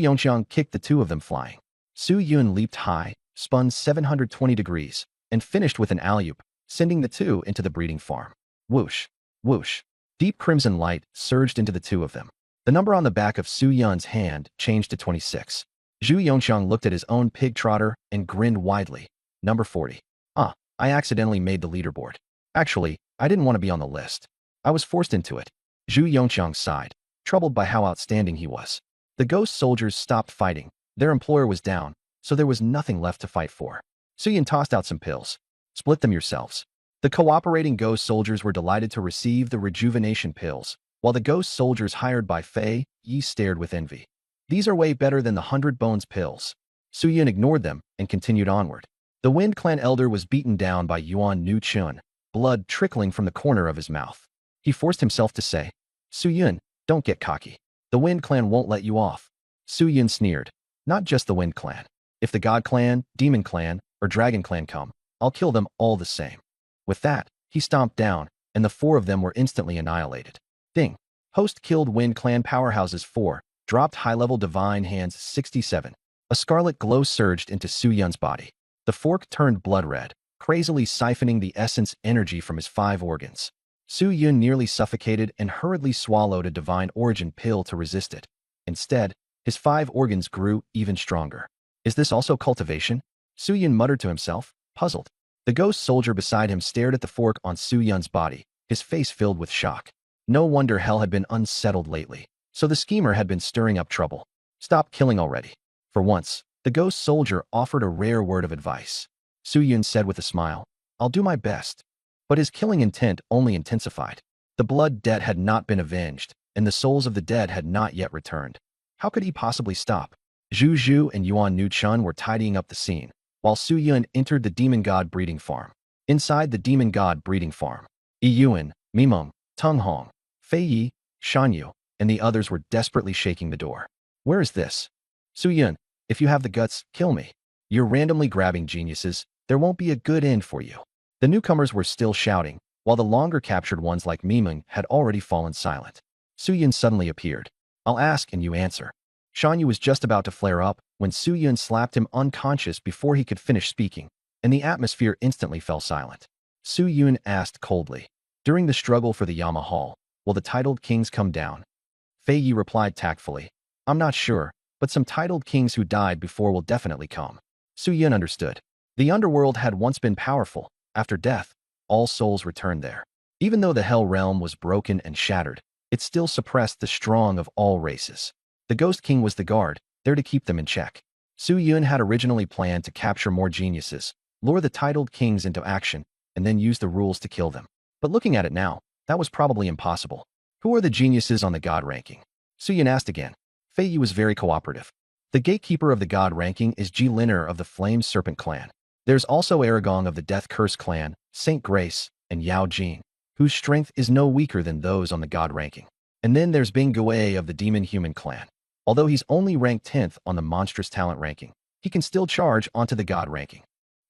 Yongqiang kicked the 2 of them flying. Su Yun leaped high, spun 720 degrees, and finished with an alley-oop, sending the 2 into the breeding farm. Whoosh! Whoosh! Deep crimson light surged into the 2 of them. The number on the back of Su Yun's hand changed to 26. Zhu Yongqiang looked at his own pig trotter and grinned widely. Number 40. I accidentally made the leaderboard. Actually, I didn't want to be on the list. I was forced into it. Zhu Yongqiang sighed, troubled by how outstanding he was. The ghost soldiers stopped fighting. Their employer was down, so there was nothing left to fight for. Su Yun tossed out some pills. Split them yourselves. The cooperating ghost soldiers were delighted to receive the rejuvenation pills, while the ghost soldiers hired by Fei Yi stared with envy. These are way better than the 100 bones pills. Su Yun ignored them and continued onward. The Wind Clan elder was beaten down by Yuan Nu Chun, blood trickling from the corner of his mouth. He forced himself to say, Su Yun, don't get cocky. The Wind Clan won't let you off. Su Yun sneered. Not just the Wind Clan. If the God Clan, Demon Clan, or Dragon Clan come, I'll kill them all the same. With that, he stomped down, and the 4 of them were instantly annihilated. Ding. Host killed Wind Clan powerhouses 4, dropped high-level divine hands 67. A scarlet glow surged into Su Yun's body. The fork turned blood red, crazily siphoning the essence energy from his 5 organs. Su Yun nearly suffocated and hurriedly swallowed a divine origin pill to resist it. Instead, his 5 organs grew even stronger. Is this also cultivation? Su-yun muttered to himself, puzzled. The ghost soldier beside him stared at the fork on Su-yun's body, his face filled with shock. No wonder Hell had been unsettled lately. So the schemer had been stirring up trouble. Stop killing already. For once, the ghost soldier offered a rare word of advice. Su-yun said with a smile, I'll do my best. But his killing intent only intensified. The blood debt had not been avenged, and the souls of the dead had not yet returned. How could he possibly stop? Zhu Zhu and Yuan Nu Chun were tidying up the scene, while Su-yun entered the demon god breeding farm. Inside the demon god breeding farm, Yi Yuan, Mimeng, Tung Hong, Fei Yi, Shan Yu, and the others were desperately shaking the door. Where is this? Su-yun, if you have the guts, kill me. You're randomly grabbing geniuses. There won't be a good end for you. The newcomers were still shouting, while the longer captured ones like Mimeng had already fallen silent. Su-yun suddenly appeared. I'll ask and you answer. Shan Yu was just about to flare up when Su-yun slapped him unconscious before he could finish speaking, and the atmosphere instantly fell silent. Su-yun asked coldly, during the struggle for the Yama Hall, will the titled kings come down? Fei Yi replied tactfully, I'm not sure, but some titled kings who died before will definitely come. Su-yun understood. The underworld had once been powerful. After death, all souls returned there. Even though the Hell Realm was broken and shattered, it still suppressed the strong of all races. The Ghost King was the guard, there to keep them in check. Su-yun had originally planned to capture more geniuses, lure the titled kings into action, and then use the rules to kill them. But looking at it now, that was probably impossible. Who are the geniuses on the god ranking? Su-yun asked again. Fei Yi was very cooperative. The gatekeeper of the god ranking is Ji Liner of the Flame Serpent clan. There's also Aragong of the Death Curse clan, Saint Grace, and Yao Jin, whose strength is no weaker than those on the god ranking. And then there's Bing Gui of the Demon Human clan. Although he's only ranked 10th on the monstrous talent ranking, he can still charge onto the god ranking.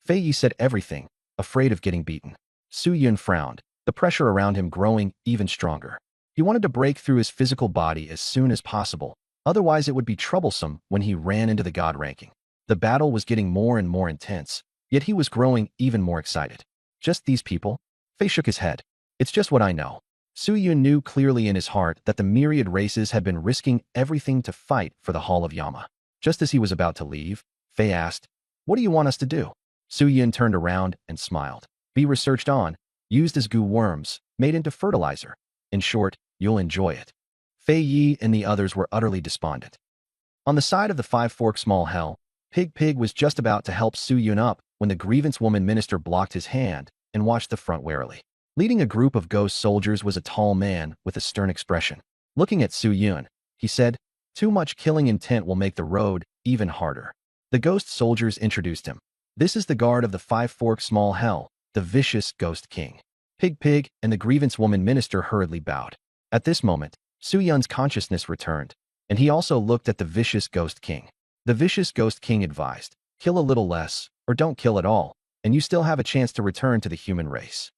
Fei Yi said everything, afraid of getting beaten. Su-yun frowned, the pressure around him growing even stronger. He wanted to break through his physical body as soon as possible, otherwise it would be troublesome when he ran into the god ranking. The battle was getting more and more intense, yet he was growing even more excited. Just these people? Fei shook his head. It's just what I know. Su-yun knew clearly in his heart that the myriad races had been risking everything to fight for the Hall of Yama. Just as he was about to leave, Fei asked, what do you want us to do? Su-yun turned around and smiled. Be researched on, used as goo worms, made into fertilizer. In short, you'll enjoy it. Fei Yi and the others were utterly despondent. On the side of the Five Fork Small Hell, Pig was just about to help Su-yun up when the grievance woman minister blocked his hand and watched the front warily. Leading a group of ghost soldiers was a tall man with a stern expression. Looking at Su-yun, he said, too much killing intent will make the road even harder. The ghost soldiers introduced him. This is the guard of the Five Fork Small Hell, the vicious Ghost King. Pig and the grievance woman minister hurriedly bowed. At this moment, Su-yun's consciousness returned, and he also looked at the vicious Ghost King. The vicious Ghost King advised, kill a little less, or don't kill at all, and you still have a chance to return to the human race.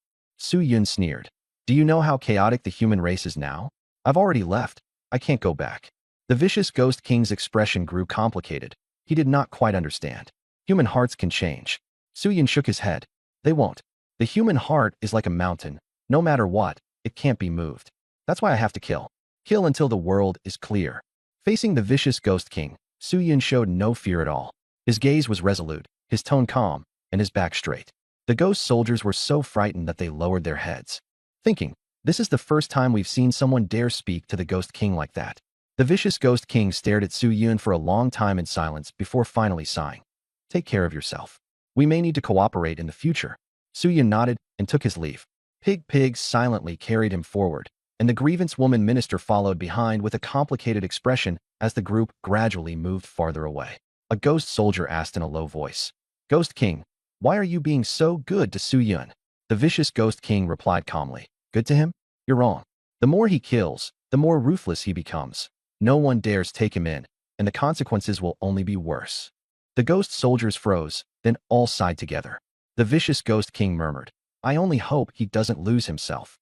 Su-yun sneered. Do you know how chaotic the human race is now? I've already left. I can't go back. The vicious Ghost King's expression grew complicated. He did not quite understand. Human hearts can change. Su-yun shook his head. They won't. The human heart is like a mountain. No matter what, it can't be moved. That's why I have to kill. Kill until the world is clear. Facing the vicious Ghost King, Su-yun showed no fear at all. His gaze was resolute, his tone calm, and his back straight. The ghost soldiers were so frightened that they lowered their heads, thinking, this is the first time we've seen someone dare speak to the Ghost King like that. The vicious Ghost King stared at Su-yun for a long time in silence before finally sighing. Take care of yourself. We may need to cooperate in the future. Su-yun nodded and took his leave. Pig silently carried him forward, and the grievance woman minister followed behind with a complicated expression as the group gradually moved farther away. A ghost soldier asked in a low voice, Ghost King, why are you being so good to Su-yun? The vicious Ghost King replied calmly, good to him? You're wrong. The more he kills, the more ruthless he becomes. No one dares take him in, and the consequences will only be worse. The ghost soldiers froze, then all sighed together. The vicious Ghost King murmured, I only hope he doesn't lose himself.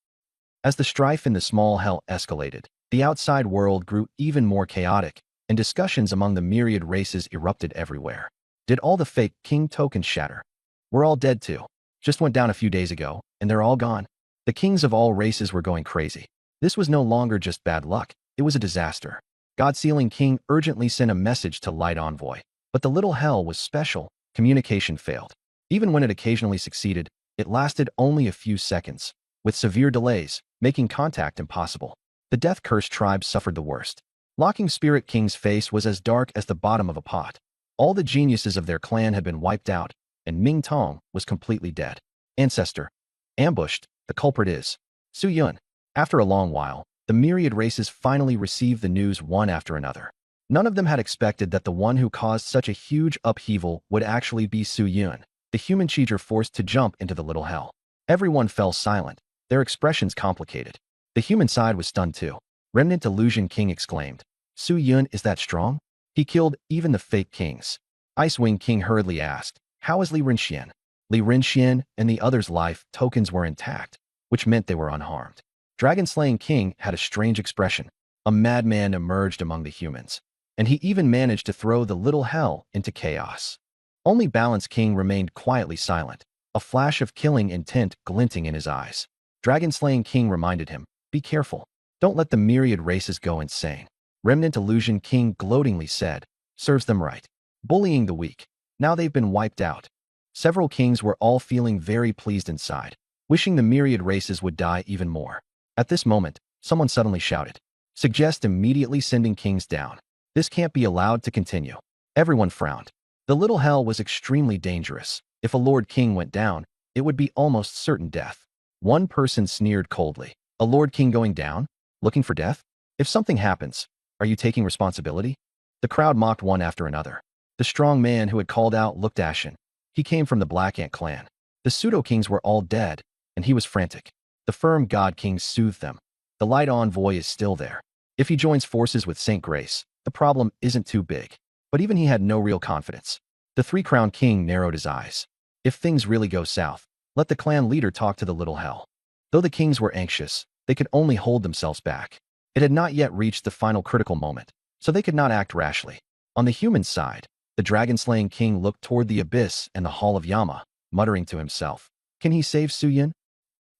As the strife in the small hell escalated, the outside world grew even more chaotic, and discussions among the myriad races erupted everywhere. Did all the fake king tokens shatter? We're all dead too. Just went down a few days ago, and they're all gone. The kings of all races were going crazy. This was no longer just bad luck, it was a disaster. God Sealing King urgently sent a message to Light Envoy. But the little hell was special. Communication failed. Even when it occasionally succeeded, it lasted only a few seconds, with severe delays, making contact impossible. The death-cursed tribe suffered the worst. Locking Spirit King's face was as dark as the bottom of a pot. All the geniuses of their clan had been wiped out, and Ming Tong was completely dead. Ancestor. Ambushed, the culprit is Su Yun. After a long while, the myriad races finally received the news one after another. None of them had expected that the one who caused such a huge upheaval would actually be Su Yun, the human cheater forced to jump into the little hell. Everyone fell silent, their expressions complicated. The human side was stunned too. Remnant Illusion King exclaimed, Su Yun is that strong? He killed even the fake kings. Icewing King hurriedly asked, how is Li Rinxian? Li Rinxian and the others' life tokens were intact, which meant they were unharmed. Dragon-slaying King had a strange expression. A madman emerged among the humans, and he even managed to throw the little hell into chaos. Only Balance King remained quietly silent, a flash of killing intent glinting in his eyes. Dragon-slaying King reminded him, be careful. Don't let the myriad races go insane. Remnant Illusion King gloatingly said, serves them right. Bullying the weak. Now they've been wiped out. Several kings were all feeling very pleased inside, wishing the myriad races would die even more. At this moment, someone suddenly shouted, suggest immediately sending kings down. This can't be allowed to continue. Everyone frowned. The little hell was extremely dangerous. If a Lord King went down, it would be almost certain death. One person sneered coldly, a Lord King going down? Looking for death? If something happens, are you taking responsibility? The crowd mocked one after another. The strong man who had called out looked ashen. He came from the Black Ant clan. The pseudo-kings were all dead, and he was frantic. The firm God Kings soothed them. The light envoy is still there. If he joins forces with Saint Grace, the problem isn't too big. But even he had no real confidence. The Three-Crowned King narrowed his eyes. If things really go south, let the clan leader talk to the little hell. Though the kings were anxious, they could only hold themselves back. It had not yet reached the final critical moment, so they could not act rashly. On the human side, the dragon-slaying king looked toward the abyss and the Hall of Yama, muttering to himself, can he save Su Yun?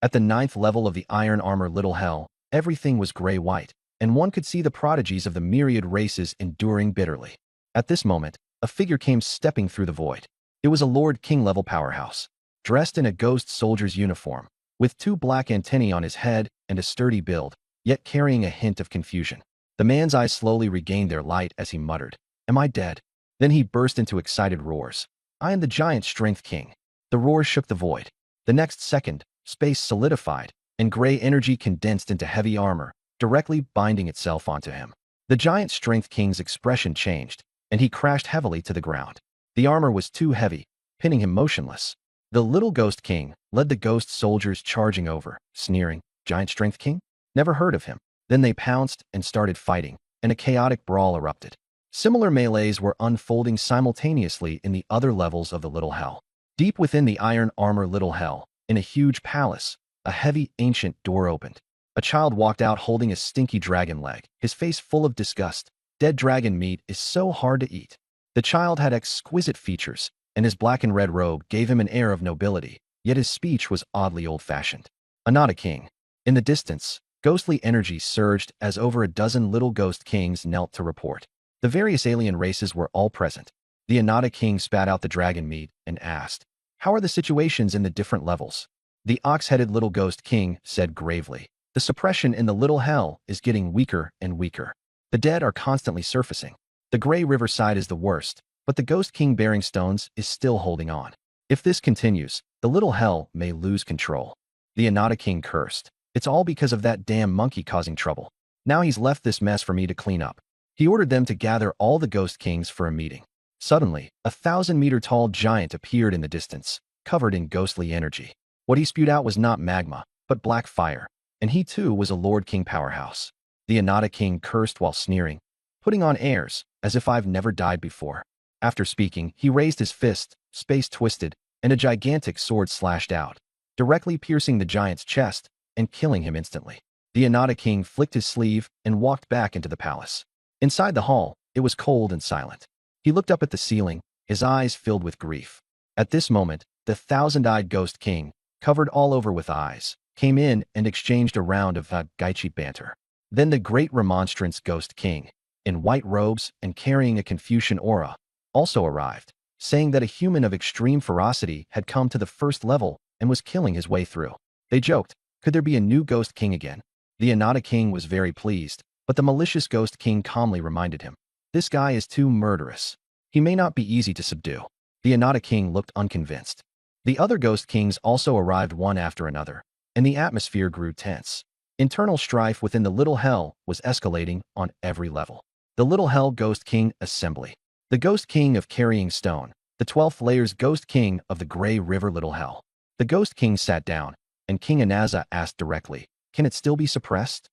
At the 9th level of the iron armor little hell, everything was gray-white, and one could see the prodigies of the myriad races enduring bitterly. At this moment, a figure came stepping through the void. It was a Lord King-level powerhouse, dressed in a ghost soldier's uniform, with 2 black antennae on his head and a sturdy build, yet carrying a hint of confusion. The man's eyes slowly regained their light as he muttered, am I dead? Then he burst into excited roars. I am the giant strength king. The roars shook the void. The next second, space solidified, and gray energy condensed into heavy armor, directly binding itself onto him. The giant strength king's expression changed, and he crashed heavily to the ground. The armor was too heavy, pinning him motionless. The little ghost king led the ghost soldiers charging over, sneering, giant strength king? Never heard of him. Then they pounced and started fighting, and a chaotic brawl erupted. Similar melees were unfolding simultaneously in the other levels of the little hell. Deep within the iron armor little hell, in a huge palace, a heavy ancient door opened. A child walked out holding a stinky dragon leg, his face full of disgust. Dead dragon meat is so hard to eat. The child had exquisite features, and his black and red robe gave him an air of nobility, yet his speech was oddly old-fashioned. Anata King. In the distance, ghostly energy surged as over a dozen little ghost kings knelt to report. The various alien races were all present. The Anata King spat out the dragon meat and asked, how are the situations in the different levels? The ox-headed little ghost king said gravely, the suppression in the little hell is getting weaker and weaker. The dead are constantly surfacing. The gray riverside is the worst, but the ghost king bearing stones is still holding on. If this continues, the little hell may lose control. The Anata King cursed. It's all because of that damn monkey causing trouble. Now he's left this mess for me to clean up. He ordered them to gather all the ghost kings for a meeting. Suddenly, a 1,000-meter-tall giant appeared in the distance, covered in ghostly energy. What he spewed out was not magma, but black fire, and he too was a Lord King powerhouse. The Anata King cursed while sneering, putting on airs, as if I've never died before. After speaking, he raised his fist, space twisted, and a gigantic sword slashed out, directly piercing the giant's chest and killing him instantly. The Anata King flicked his sleeve and walked back into the palace. Inside the hall, it was cold and silent. He looked up at the ceiling, his eyes filled with grief. At this moment, the 1,000-eyed ghost king, covered all over with eyes, came in and exchanged a round of gaichi banter. Then the great remonstrance ghost king, in white robes and carrying a Confucian aura, also arrived, saying that a human of extreme ferocity had come to the first level and was killing his way through. They joked, could there be a new Ghost King again? The Anata King was very pleased, but the malicious Ghost King calmly reminded him, this guy is too murderous. He may not be easy to subdue. The Anata King looked unconvinced. The other Ghost Kings also arrived one after another, and the atmosphere grew tense. Internal strife within the Little Hell was escalating on every level. The Little Hell Ghost King Assembly. The Ghost King of Carrying Stone. The 12th Layer's Ghost King of the Gray River Little Hell. The Ghost King sat down, and King Anaza asked directly, can it still be suppressed?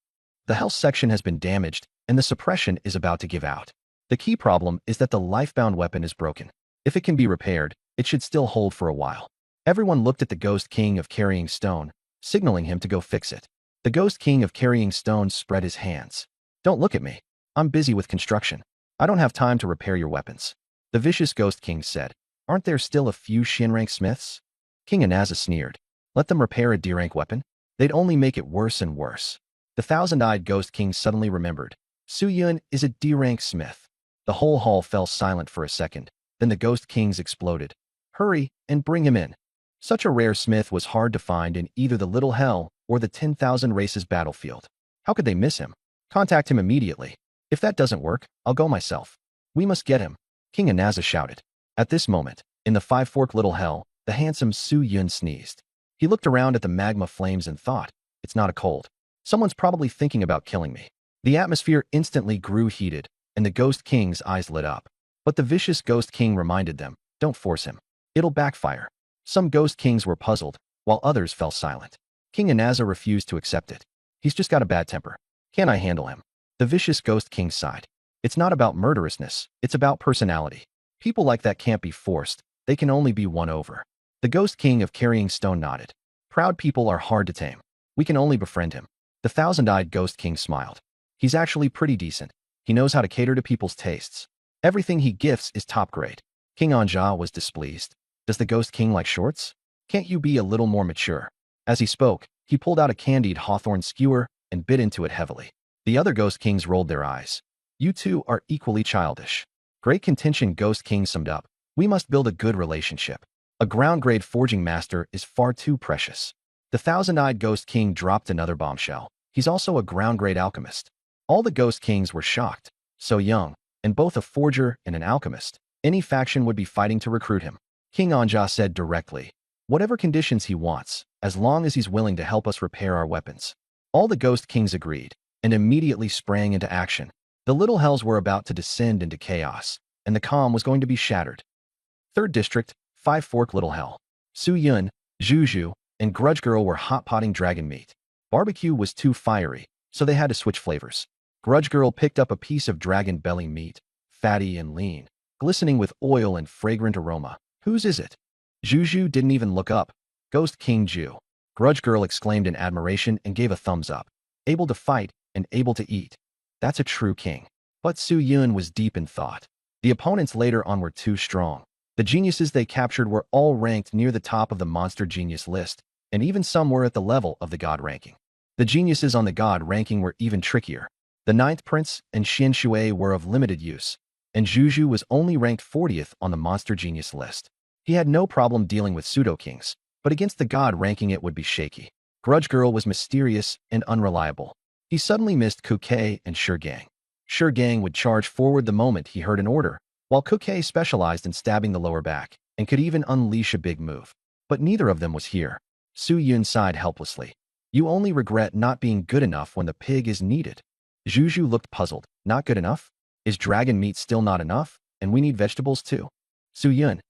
The Hell section has been damaged, and the suppression is about to give out. The key problem is that the lifebound weapon is broken. If it can be repaired, it should still hold for a while. Everyone looked at the Ghost King of Carrying Stone, signaling him to go fix it. The Ghost King of Carrying Stone spread his hands. Don't look at me. I'm busy with construction. I don't have time to repair your weapons. The vicious Ghost King said, aren't there still a few Shinrank smiths? King Anaza sneered. Let them repair a D-rank weapon? They'd only make it worse and worse. The thousand-eyed Ghost King suddenly remembered. Su Yun is a D-rank smith. The whole hall fell silent for a second. Then the Ghost Kings exploded. Hurry and bring him in. Such a rare smith was hard to find in either the Little Hell or the 10,000 Races battlefield. How could they miss him? Contact him immediately. If that doesn't work, I'll go myself. We must get him. King Anaza shouted. At this moment, in the Five-Fork Little Hell, the handsome Su Yun sneezed. He looked around at the magma flames and thought, it's not a cold. Someone's probably thinking about killing me. The atmosphere instantly grew heated, and the Ghost King's eyes lit up. But the vicious Ghost King reminded them, don't force him. It'll backfire. Some Ghost Kings were puzzled, while others fell silent. King Anaza refused to accept it. He's just got a bad temper. Can't I handle him? The vicious Ghost King sighed. It's not about murderousness, it's about personality. People like that can't be forced, they can only be won over. The Ghost King of Carrying Stone nodded. Proud people are hard to tame. We can only befriend him. The thousand-eyed Ghost King smiled. He's actually pretty decent. He knows how to cater to people's tastes. Everything he gifts is top grade. King Anja was displeased. Does the Ghost King like shorts? Can't you be a little more mature? As he spoke, he pulled out a candied hawthorn skewer and bit into it heavily. The other Ghost Kings rolled their eyes. You two are equally childish. Great Contention Ghost King summed up. We must build a good relationship. A ground-grade forging master is far too precious. The thousand-eyed Ghost King dropped another bombshell. He's also a ground-grade alchemist. All the Ghost Kings were shocked. So young, and both a forger and an alchemist. Any faction would be fighting to recruit him. King Anja said directly, whatever conditions he wants, as long as he's willing to help us repair our weapons. All the Ghost Kings agreed, and immediately sprang into action. The Little Hells were about to descend into chaos, and the calm was going to be shattered. 3rd District, Five-Fork Little Hell. Su Yun, Juju, and Grudge Girl were hot-potting dragon meat. Barbecue was too fiery, so they had to switch flavors. Grudge Girl picked up a piece of dragon belly meat, fatty and lean, glistening with oil and fragrant aroma. Whose is it? Juju didn't even look up. Ghost King Ju. Grudge Girl exclaimed in admiration and gave a thumbs up. Able to fight and able to eat. That's a true king. But Su Yun was deep in thought. The opponents later on were too strong. The geniuses they captured were all ranked near the top of the monster genius list, and even some were at the level of the god ranking. The geniuses on the god ranking were even trickier. The 9th Prince and Xin Shui were of limited use, and Juju was only ranked 40th on the monster genius list. He had no problem dealing with pseudo-kings, but against the god ranking it would be shaky. Grudge Girl was mysterious and unreliable. He suddenly missed Kuke and Shurgang. Shurgang would charge forward the moment he heard an order, while Kuke specialized in stabbing the lower back and could even unleash a big move. But neither of them was here. Su Yun sighed helplessly. You only regret not being good enough when the pig is needed. Juju looked puzzled. Not good enough? Is dragon meat still not enough? And we need vegetables too? Su Yun.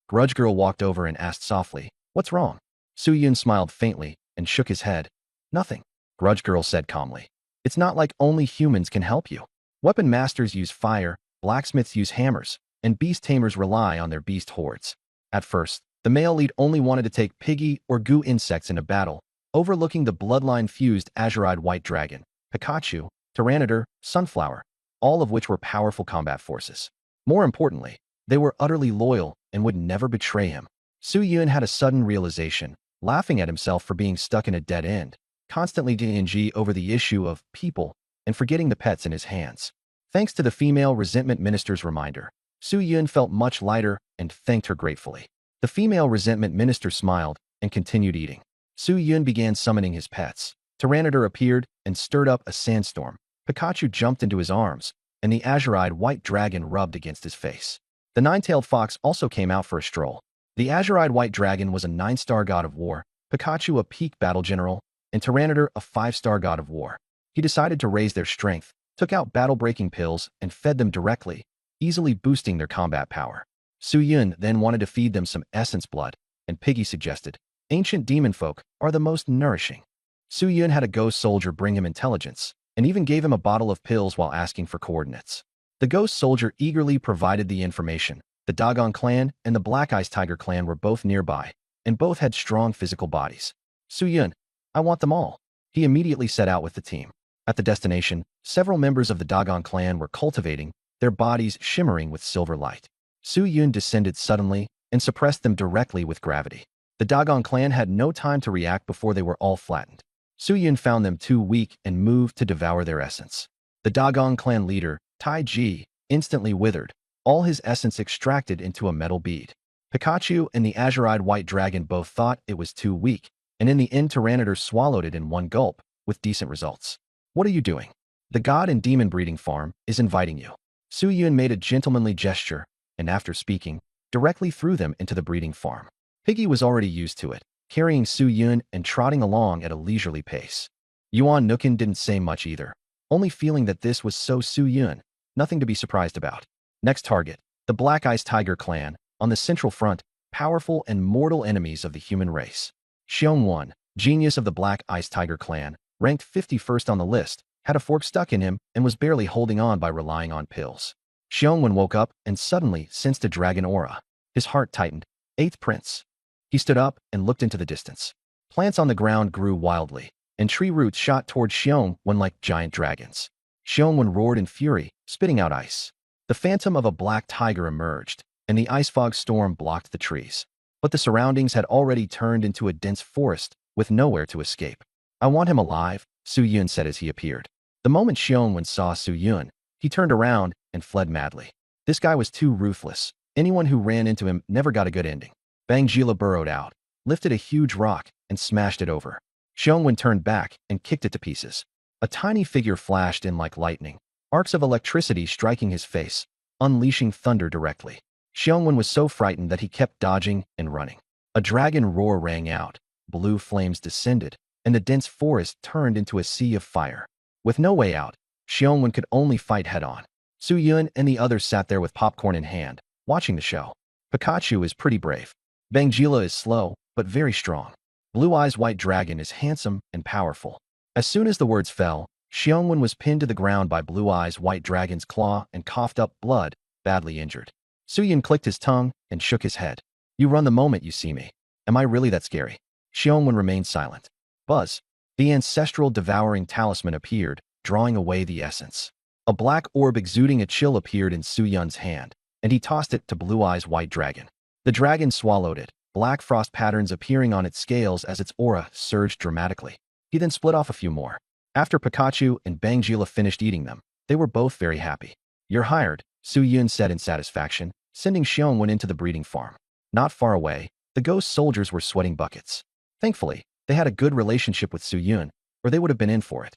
Grudge Girl walked over and asked softly, what's wrong? Su Yun smiled faintly and shook his head. Nothing. Grudge Girl said calmly. It's not like only humans can help you. Weapon masters use fire, blacksmiths use hammers, and beast tamers rely on their beast hordes. At first, the male lead only wanted to take piggy or goo insects in a battle, overlooking the bloodline-fused azurite white dragon, Pikachu, Tyranitar, Sunflower, all of which were powerful combat forces. More importantly, they were utterly loyal and would never betray him. Su Yun had a sudden realization, laughing at himself for being stuck in a dead end, constantly DNG over the issue of people and forgetting the pets in his hands. Thanks to the female resentment minister's reminder, Su Yun felt much lighter and thanked her gratefully. The female resentment minister smiled and continued eating. Su Yun began summoning his pets. Tyranitar appeared and stirred up a sandstorm. Pikachu jumped into his arms, and the azure-eyed white dragon rubbed against his face. The nine-tailed fox also came out for a stroll. The azure-eyed white dragon was a 9-star god of war, Pikachu a peak battle general, and Tyranitar a 5-star god of war. He decided to raise their strength, took out battle-breaking pills, and fed them directly, easily boosting their combat power. Su Yun then wanted to feed them some essence blood, and Piggy suggested, ancient demon folk are the most nourishing. Su Yun had a ghost soldier bring him intelligence, and even gave him a bottle of pills while asking for coordinates. The ghost soldier eagerly provided the information. The Dogon clan and the Black Ice Tiger clan were both nearby, and both had strong physical bodies. Su Yun, I want them all. He immediately set out with the team. At the destination, several members of the Dogon clan were cultivating, their bodies shimmering with silver light. Su Yun descended suddenly and suppressed them directly with gravity. The Dogon clan had no time to react before they were all flattened. Su Yun found them too weak and moved to devour their essence. The Dogon clan leader, Tai Ji, instantly withered, all his essence extracted into a metal bead. Pikachu and the azure-eyed white dragon both thought it was too weak, and in the end Tyranitar swallowed it in one gulp, with decent results. What are you doing? The god and demon breeding farm is inviting you. Su Yun made a gentlemanly gesture, and after speaking, directly threw them into the breeding farm. Piggy was already used to it, carrying Su Yun and trotting along at a leisurely pace. Yuan Nukin didn't say much either, only feeling that this was so Su Yun, nothing to be surprised about. Next target, the Black Ice Tiger clan, on the central front, powerful and mortal enemies of the human race. Xiongwan, genius of the Black Ice Tiger clan, ranked 51st on the list, had a fork stuck in him and was barely holding on by relying on pills. Xiongwan woke up and suddenly sensed a dragon aura. His heart tightened. 8th Prince. He stood up and looked into the distance. Plants on the ground grew wildly, and tree roots shot toward Xiongwan like giant dragons. Xiongwan roared in fury, spitting out ice. The phantom of a black tiger emerged, and the ice fog storm blocked the trees. But the surroundings had already turned into a dense forest with nowhere to escape. I want him alive, Su Yun said as he appeared. The moment Xiongwan saw Su Yun, he turned around and fled madly. This guy was too ruthless. Anyone who ran into him never got a good ending. Bangjila burrowed out, lifted a huge rock, and smashed it over. Xiongwan turned back and kicked it to pieces. A tiny figure flashed in like lightning, arcs of electricity striking his face, unleashing thunder directly. Xiongwan was so frightened that he kept dodging and running. A dragon roar rang out, blue flames descended, and the dense forest turned into a sea of fire. With no way out, Xiongwan could only fight head-on. Su Yun and the others sat there with popcorn in hand, watching the show. Pikachu is pretty brave. Bangjila is slow, but very strong. Blue Eyes White Dragon is handsome and powerful. As soon as the words fell, Xiongwan was pinned to the ground by Blue Eyes White Dragon's claw and coughed up blood, badly injured. Su Yun clicked his tongue and shook his head. You run the moment you see me. Am I really that scary? Xiongwan remained silent. Buzz. The ancestral devouring talisman appeared, drawing away the essence. A black orb exuding a chill appeared in Su Yun's hand, and he tossed it to Blue Eyes White Dragon. The dragon swallowed it, black frost patterns appearing on its scales as its aura surged dramatically. He then split off a few more. After Pikachu and Bangjila finished eating them, they were both very happy. You're hired, Su Yun said in satisfaction, sending Xiongwan into the breeding farm. Not far away, the ghost soldiers were sweating buckets. Thankfully, they had a good relationship with Su Yun, or they would have been in for it.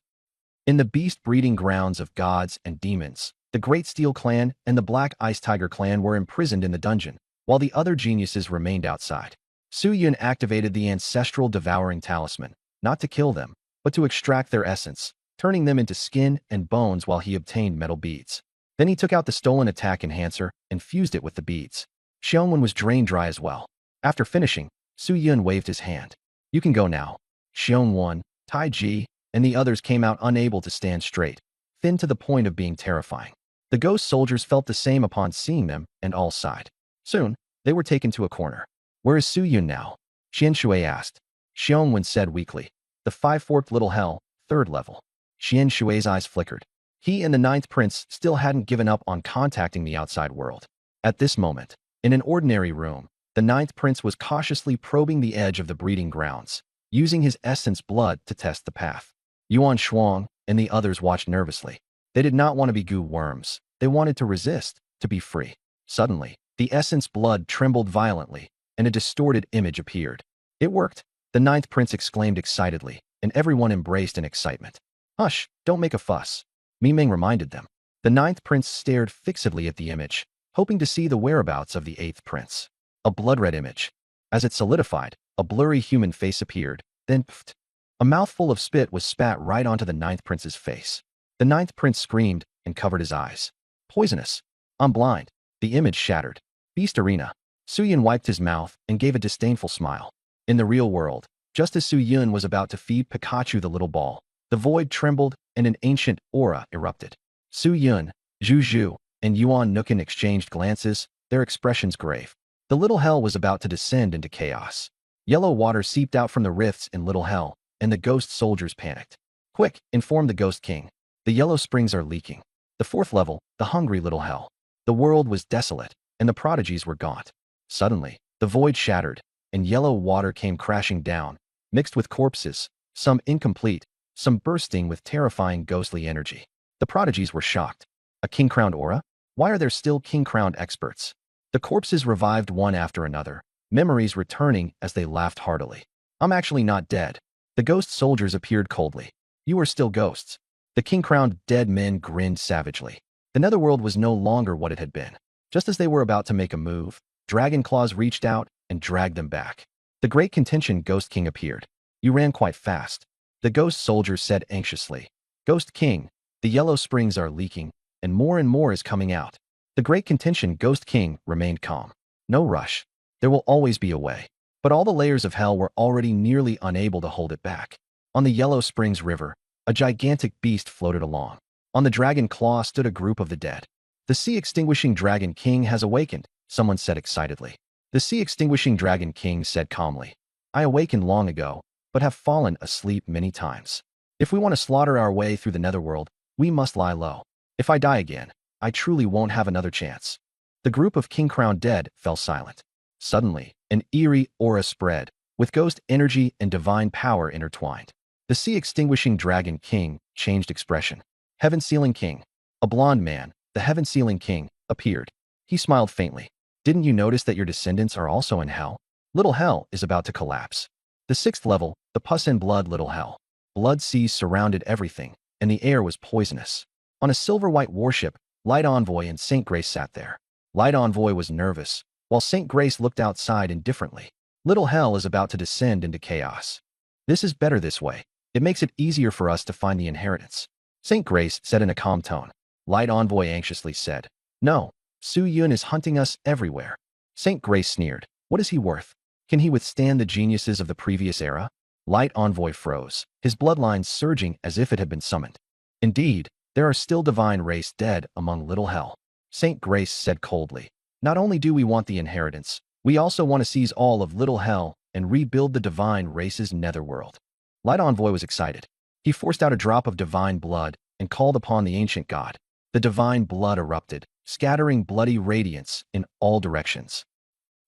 In the beast breeding grounds of gods and demons, the Great Steel Clan and the Black Ice Tiger Clan were imprisoned in the dungeon, while the other geniuses remained outside. Su Yun activated the ancestral devouring talisman, not to kill them, but to extract their essence, turning them into skin and bones while he obtained metal beads. Then he took out the stolen attack enhancer and fused it with the beads. Xiongwan was drained dry as well. After finishing, Su Yun waved his hand. You can go now. Xiongwan, Tai Ji, and the others came out unable to stand straight, thin to the point of being terrifying. The ghost soldiers felt the same upon seeing them and all sighed. Soon, they were taken to a corner. Where is Su Yun now? Xian Shui asked. Xiongwan said weakly. The five-forked little hell, 3rd level. Xian Shui's eyes flickered. He and the 9th prince still hadn't given up on contacting the outside world. At this moment, in an ordinary room, the 9th prince was cautiously probing the edge of the breeding grounds, using his essence blood to test the path. Yuan Shuang and the others watched nervously. They did not want to be goo worms. They wanted to resist, to be free. Suddenly, the essence blood trembled violently, and a distorted image appeared. It worked, the ninth prince exclaimed excitedly, and everyone embraced in excitement. Hush, don't make a fuss, Miming reminded them. The ninth prince stared fixedly at the image, hoping to see the whereabouts of the eighth prince. A blood-red image. As it solidified, a blurry human face appeared, then pfft. A mouthful of spit was spat right onto the ninth prince's face. The ninth prince screamed and covered his eyes. Poisonous. I'm blind. The image shattered. Beast Arena. Suyun wiped his mouth and gave a disdainful smile. In the real world, just as Suyun was about to feed Pikachu the little ball, the void trembled and an ancient aura erupted. Suyun, Zhu, and Yuan Nukin exchanged glances, their expressions grave. The little hell was about to descend into chaos. Yellow water seeped out from the rifts in Little Hell, and the ghost soldiers panicked. Quick, informed the Ghost King. The yellow springs are leaking. The fourth level, the hungry Little Hell. The world was desolate, and the prodigies were gaunt. Suddenly, the void shattered, and yellow water came crashing down, mixed with corpses, some incomplete, some bursting with terrifying ghostly energy. The prodigies were shocked. A king-crowned aura? Why are there still king-crowned experts? The corpses revived one after another, memories returning as they laughed heartily. I'm actually not dead. The ghost soldiers appeared coldly. You are still ghosts. The king-crowned dead men grinned savagely. The netherworld was no longer what it had been. Just as they were about to make a move, Dragon Claws reached out and dragged them back. The Great Contention Ghost King appeared. You ran quite fast. The ghost soldier said anxiously. Ghost King, the yellow springs are leaking, and more is coming out. The Great Contention Ghost King remained calm. No rush. There will always be a way. But all the layers of hell were already nearly unable to hold it back. On the Yellow Springs River, a gigantic beast floated along. On the Dragon Claw stood a group of the dead. The sea-extinguishing Dragon King has awakened, someone said excitedly. The sea-extinguishing Dragon King said calmly. I awakened long ago, but have fallen asleep many times. If we want to slaughter our way through the netherworld, we must lie low. If I die again, I truly won't have another chance. The group of king-crowned dead fell silent. Suddenly, an eerie aura spread, with ghost energy and divine power intertwined. The sea-extinguishing Dragon King changed expression. Heaven-sealing King, a blond man, the Heaven-sealing King, appeared. He smiled faintly. Didn't you notice that your descendants are also in hell? Little Hell is about to collapse. The sixth level, the pus and blood Little Hell. Blood seas surrounded everything, and the air was poisonous. On a silver-white warship, Light Envoy and Saint Grace sat there. Light Envoy was nervous, while Saint Grace looked outside indifferently. Little Hell is about to descend into chaos. This is better this way. It makes it easier for us to find the inheritance. Saint Grace said in a calm tone. Light Envoy anxiously said, No, Suyun is hunting us everywhere. Saint Grace sneered. What is he worth? Can he withstand the geniuses of the previous era? Light Envoy froze, his bloodlines surging as if it had been summoned. Indeed, there are still divine race dead among Little Hell. Saint Grace said coldly. Not only do we want the inheritance, we also want to seize all of Little Hell and rebuild the divine race's netherworld. Light Envoy was excited. He forced out a drop of divine blood and called upon the ancient god. The divine blood erupted, scattering bloody radiance in all directions.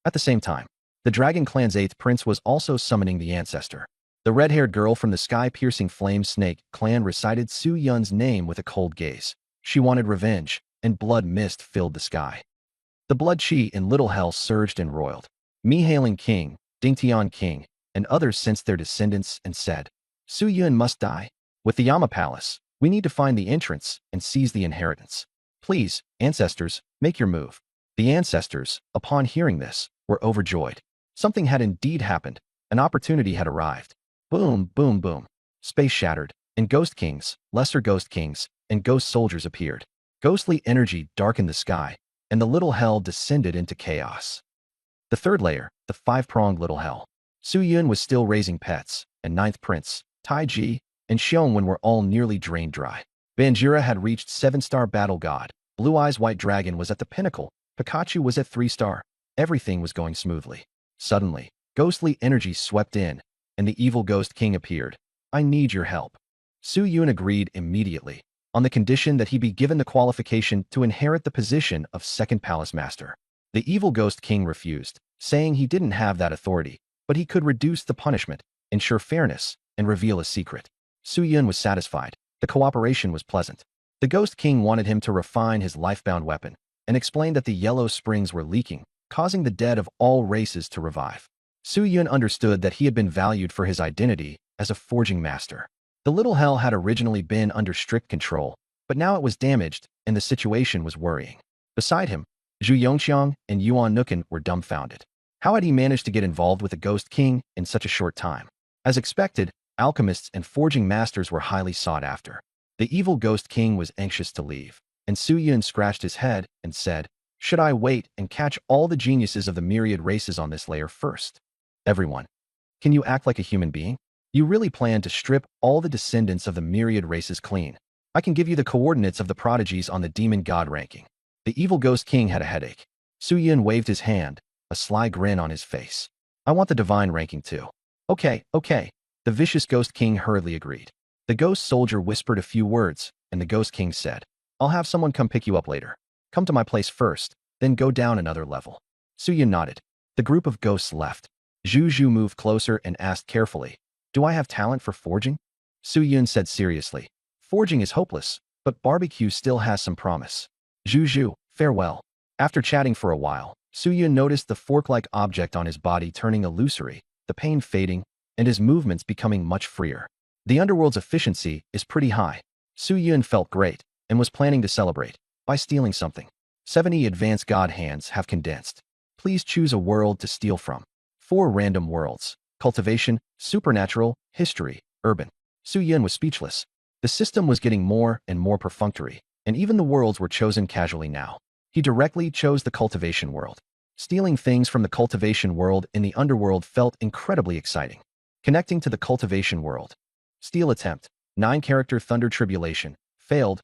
At the same time, the Dragon Clan's eighth prince was also summoning the ancestor. The red-haired girl from the sky-piercing flame snake clan recited Su Yun's name with a cold gaze. She wanted revenge, and blood mist filled the sky. The blood chi in Little Hell surged and roiled. Mi-hailing King, Dingtian King, and others sensed their descendants and said, Su Yun must die. With the Yama Palace, we need to find the entrance and seize the inheritance. Please, ancestors, make your move. The ancestors, upon hearing this, were overjoyed. Something had indeed happened. An opportunity had arrived. Boom, boom, boom. Space shattered, and ghost kings, lesser ghost kings, and ghost soldiers appeared. Ghostly energy darkened the sky, and the Little Hell descended into chaos. The third layer, the five-pronged Little Hell. Su Yun was still raising pets, and ninth prince, Tai Ji, and Xiongwen were all nearly drained dry. Banjira had reached 7-star battle god. Blue Eyes White Dragon was at the pinnacle. Pikachu was at 3-star. Everything was going smoothly. Suddenly, ghostly energy swept in, and the evil Ghost King appeared. I need your help. Su Yun agreed immediately, on the condition that he be given the qualification to inherit the position of second palace master. The evil Ghost King refused, saying he didn't have that authority, but he could reduce the punishment, ensure fairness, and reveal a secret. Su Yun was satisfied. The cooperation was pleasant. The Ghost King wanted him to refine his life-bound weapon, and explained that the yellow springs were leaking, causing the dead of all races to revive. Su Yun understood that he had been valued for his identity as a forging master. The little hell had originally been under strict control, but now it was damaged, and the situation was worrying. Beside him, Zhu Yongxiang and Yuan Nukan were dumbfounded. How had he managed to get involved with the Ghost King in such a short time? As expected, alchemists and forging masters were highly sought after. The evil Ghost King was anxious to leave, and Su Yun scratched his head and said, "Should I wait and catch all the geniuses of the myriad races on this layer first? Everyone, can you act like a human being? You really plan to strip all the descendants of the myriad races clean? I can give you the coordinates of the prodigies on the demon god ranking." The evil Ghost King had a headache. Su Yun waved his hand, a sly grin on his face. "I want the divine ranking too." Okay. The vicious Ghost King hurriedly agreed. The ghost soldier whispered a few words, and the Ghost King said, "I'll have someone come pick you up later. Come to my place first, then go down another level." Su Yun nodded. The group of ghosts left. Zhu Zhu moved closer and asked carefully, "Do I have talent for forging?" Su Yun said seriously, "Forging is hopeless, but barbecue still has some promise." Zhu Zhu, farewell. After chatting for a while, Su Yun noticed the fork-like object on his body turning illusory, the pain fading, and his movements becoming much freer. The underworld's efficiency is pretty high. Su Yun felt great and was planning to celebrate by stealing something. 70 advanced god hands have condensed. Please choose a world to steal from. 4 random worlds: cultivation, supernatural, history, urban. Su Yun was speechless. The system was getting more and more perfunctory, and even the worlds were chosen casually now. He directly chose the cultivation world. Stealing things from the cultivation world in the underworld felt incredibly exciting. Connecting to the cultivation world. Steal attempt. 9-character thunder tribulation. Failed.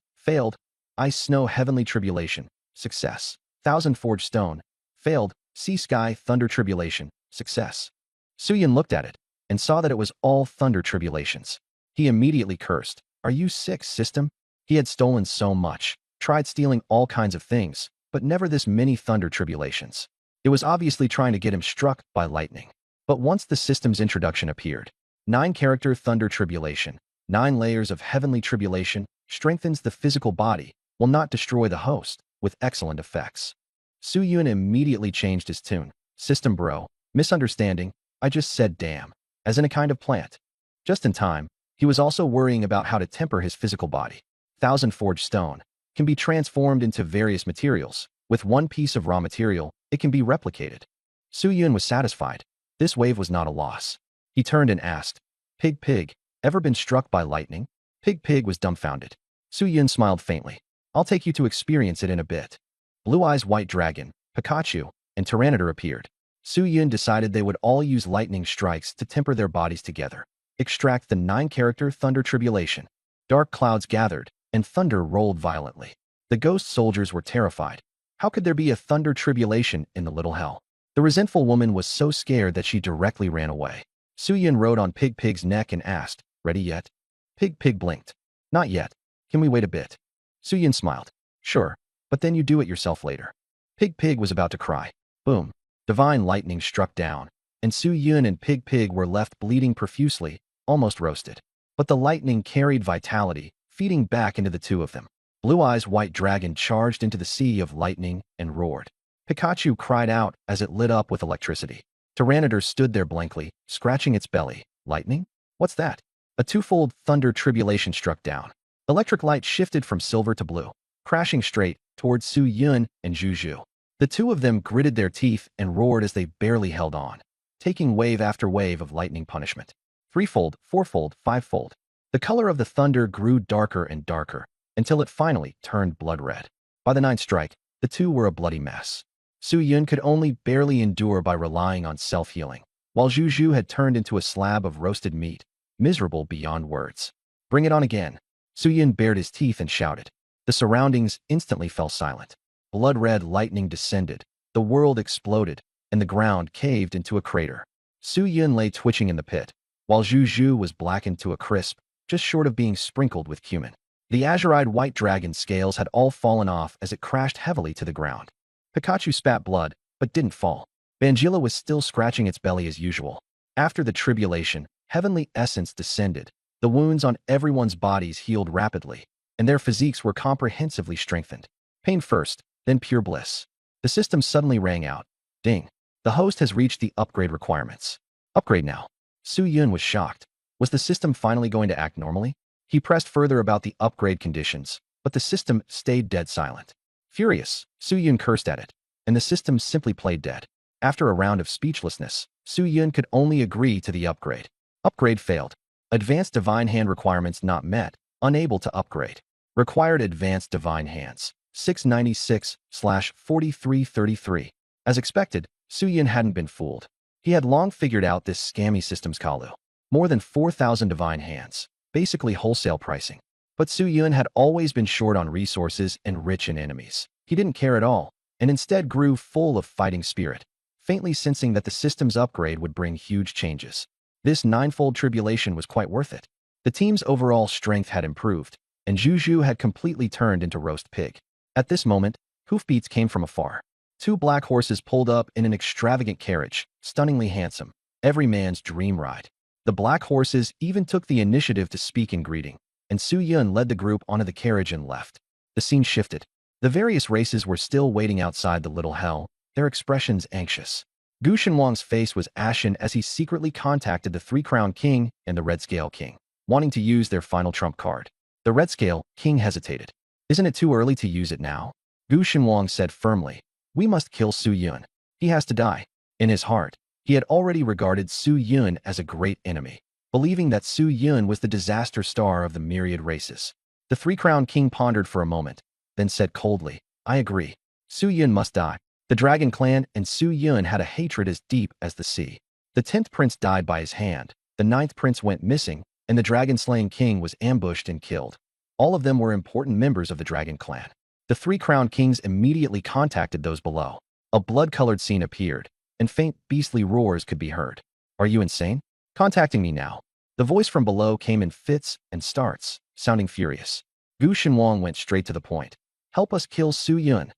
Ice snow heavenly tribulation. Success. 1000 forged stone. Failed. Sea sky thunder tribulation. Success. Su Yun looked at it and saw that it was all thunder tribulations. He immediately cursed. "Are you sick, system?" He had stolen so much, tried stealing all kinds of things, but never this many thunder tribulations. It was obviously trying to get him struck by lightning. But once the system's introduction appeared, 9-character thunder tribulation, 9 layers of heavenly tribulation, strengthens the physical body, will not destroy the host, with excellent effects. Su Yun immediately changed his tune. "System bro, misunderstanding, I just said damn, as in a kind of plant." Just in time, he was also worrying about how to temper his physical body. 1000 forged stone can be transformed into various materials. With one piece of raw material, it can be replicated. Su Yun was satisfied. This wave was not a loss. He turned and asked, Pig, ever been struck by lightning?" Pig was dumbfounded. Su Yun smiled faintly. "I'll take you to experience it in a bit." Blue Eyes White Dragon, Pikachu, and Tyranitar appeared. Su Yun decided they would all use lightning strikes to temper their bodies together. Extract the 9-character thunder tribulation. Dark clouds gathered, and thunder rolled violently. The ghost soldiers were terrified. How could there be a thunder tribulation in the little hell? The resentful woman was so scared that she directly ran away. Su Yun rode on Pig's neck and asked, "Ready yet?" Pig blinked. "Not yet. Can we wait a bit?" Su Yun smiled. "Sure, but then you do it yourself later." Pig was about to cry. Boom. Divine lightning struck down, and Su Yun and Pig were left bleeding profusely, almost roasted. But the lightning carried vitality, feeding back into the two of them. Blue Eyes White Dragon charged into the sea of lightning and roared. Pikachu cried out as it lit up with electricity. Tyranitar stood there blankly, scratching its belly. Lightning? What's that? A twofold thunder tribulation struck down. Electric light shifted from silver to blue, crashing straight towards Su Yun and Zhu Zhu. The two of them gritted their teeth and roared as they barely held on, taking wave after wave of lightning punishment. 3-fold, 4-fold, 5-fold. The color of the thunder grew darker and darker, until it finally turned blood red. By the 9th strike, the two were a bloody mess. Su Yun could only barely endure by relying on self-healing, while Zhu Zhu had turned into a slab of roasted meat, miserable beyond words. "Bring it on again." Su Yun bared his teeth and shouted. The surroundings instantly fell silent. Blood-red lightning descended, the world exploded, and the ground caved into a crater. Su Yun lay twitching in the pit, while Zhu Zhu was blackened to a crisp, just short of being sprinkled with cumin. The azure-eyed white dragon's scales had all fallen off as it crashed heavily to the ground. Pikachu spat blood, but didn't fall. Bangila was still scratching its belly as usual. After the tribulation, heavenly essence descended. The wounds on everyone's bodies healed rapidly, and their physiques were comprehensively strengthened. Pain first, then pure bliss. The system suddenly rang out. Ding. The host has reached the upgrade requirements. Upgrade now. Su Yun was shocked. Was the system finally going to act normally? He pressed further about the upgrade conditions, but the system stayed dead silent. Furious, Su Yun cursed at it, and the system simply played dead. After a round of speechlessness, Su Yun could only agree to the upgrade. Upgrade failed. Advanced Divine Hand requirements not met. Unable to upgrade. Required Advanced Divine Hands. 696/4333. As expected, Su Yun hadn't been fooled. He had long figured out this scammy system's kalu. More than 4,000 divine hands, basically wholesale pricing. But Su Yun had always been short on resources and rich in enemies. He didn't care at all, and instead grew full of fighting spirit, faintly sensing that the system's upgrade would bring huge changes. This ninefold tribulation was quite worth it. The team's overall strength had improved, and Juju had completely turned into roast pig. At this moment, hoofbeats came from afar. 2 black horses pulled up in an extravagant carriage, stunningly handsome, every man's dream ride. The black horses even took the initiative to speak in greeting, and Su Yun led the group onto the carriage and left. The scene shifted. The various races were still waiting outside the little hell, their expressions anxious. Gu Shenwang's face was ashen as he secretly contacted the 3-Crown King and the Red Scale King, wanting to use their final trump card. The Red Scale King hesitated. Isn't it too early to use it now? Gu Shenwang said firmly. We must kill Su Yun. He has to die. In his heart, he had already regarded Su Yun as a great enemy, believing that Su Yun was the disaster star of the myriad races. The 3-Crown King pondered for a moment, then said coldly, I agree. Su Yun must die. The Dragon Clan and Su Yun had a hatred as deep as the sea. The 10th prince died by his hand, the 9th prince went missing, and the dragon-slaying king was ambushed and killed. All of them were important members of the Dragon Clan. The 3-Crown Kings immediately contacted those below. A blood-colored scene appeared, and faint beastly roars could be heard. Are you insane? Contacting me now. The voice from below came in fits and starts, sounding furious. Gu Shenwang went straight to the point. Help us kill Su Yun.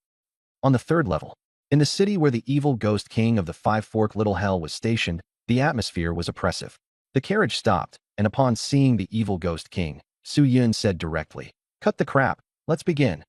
On the 3rd level, in the city where the evil ghost king of the 5-Fork Little Hell was stationed, the atmosphere was oppressive. The carriage stopped, and upon seeing the evil ghost king, Su Yun said directly, Cut the crap, let's begin.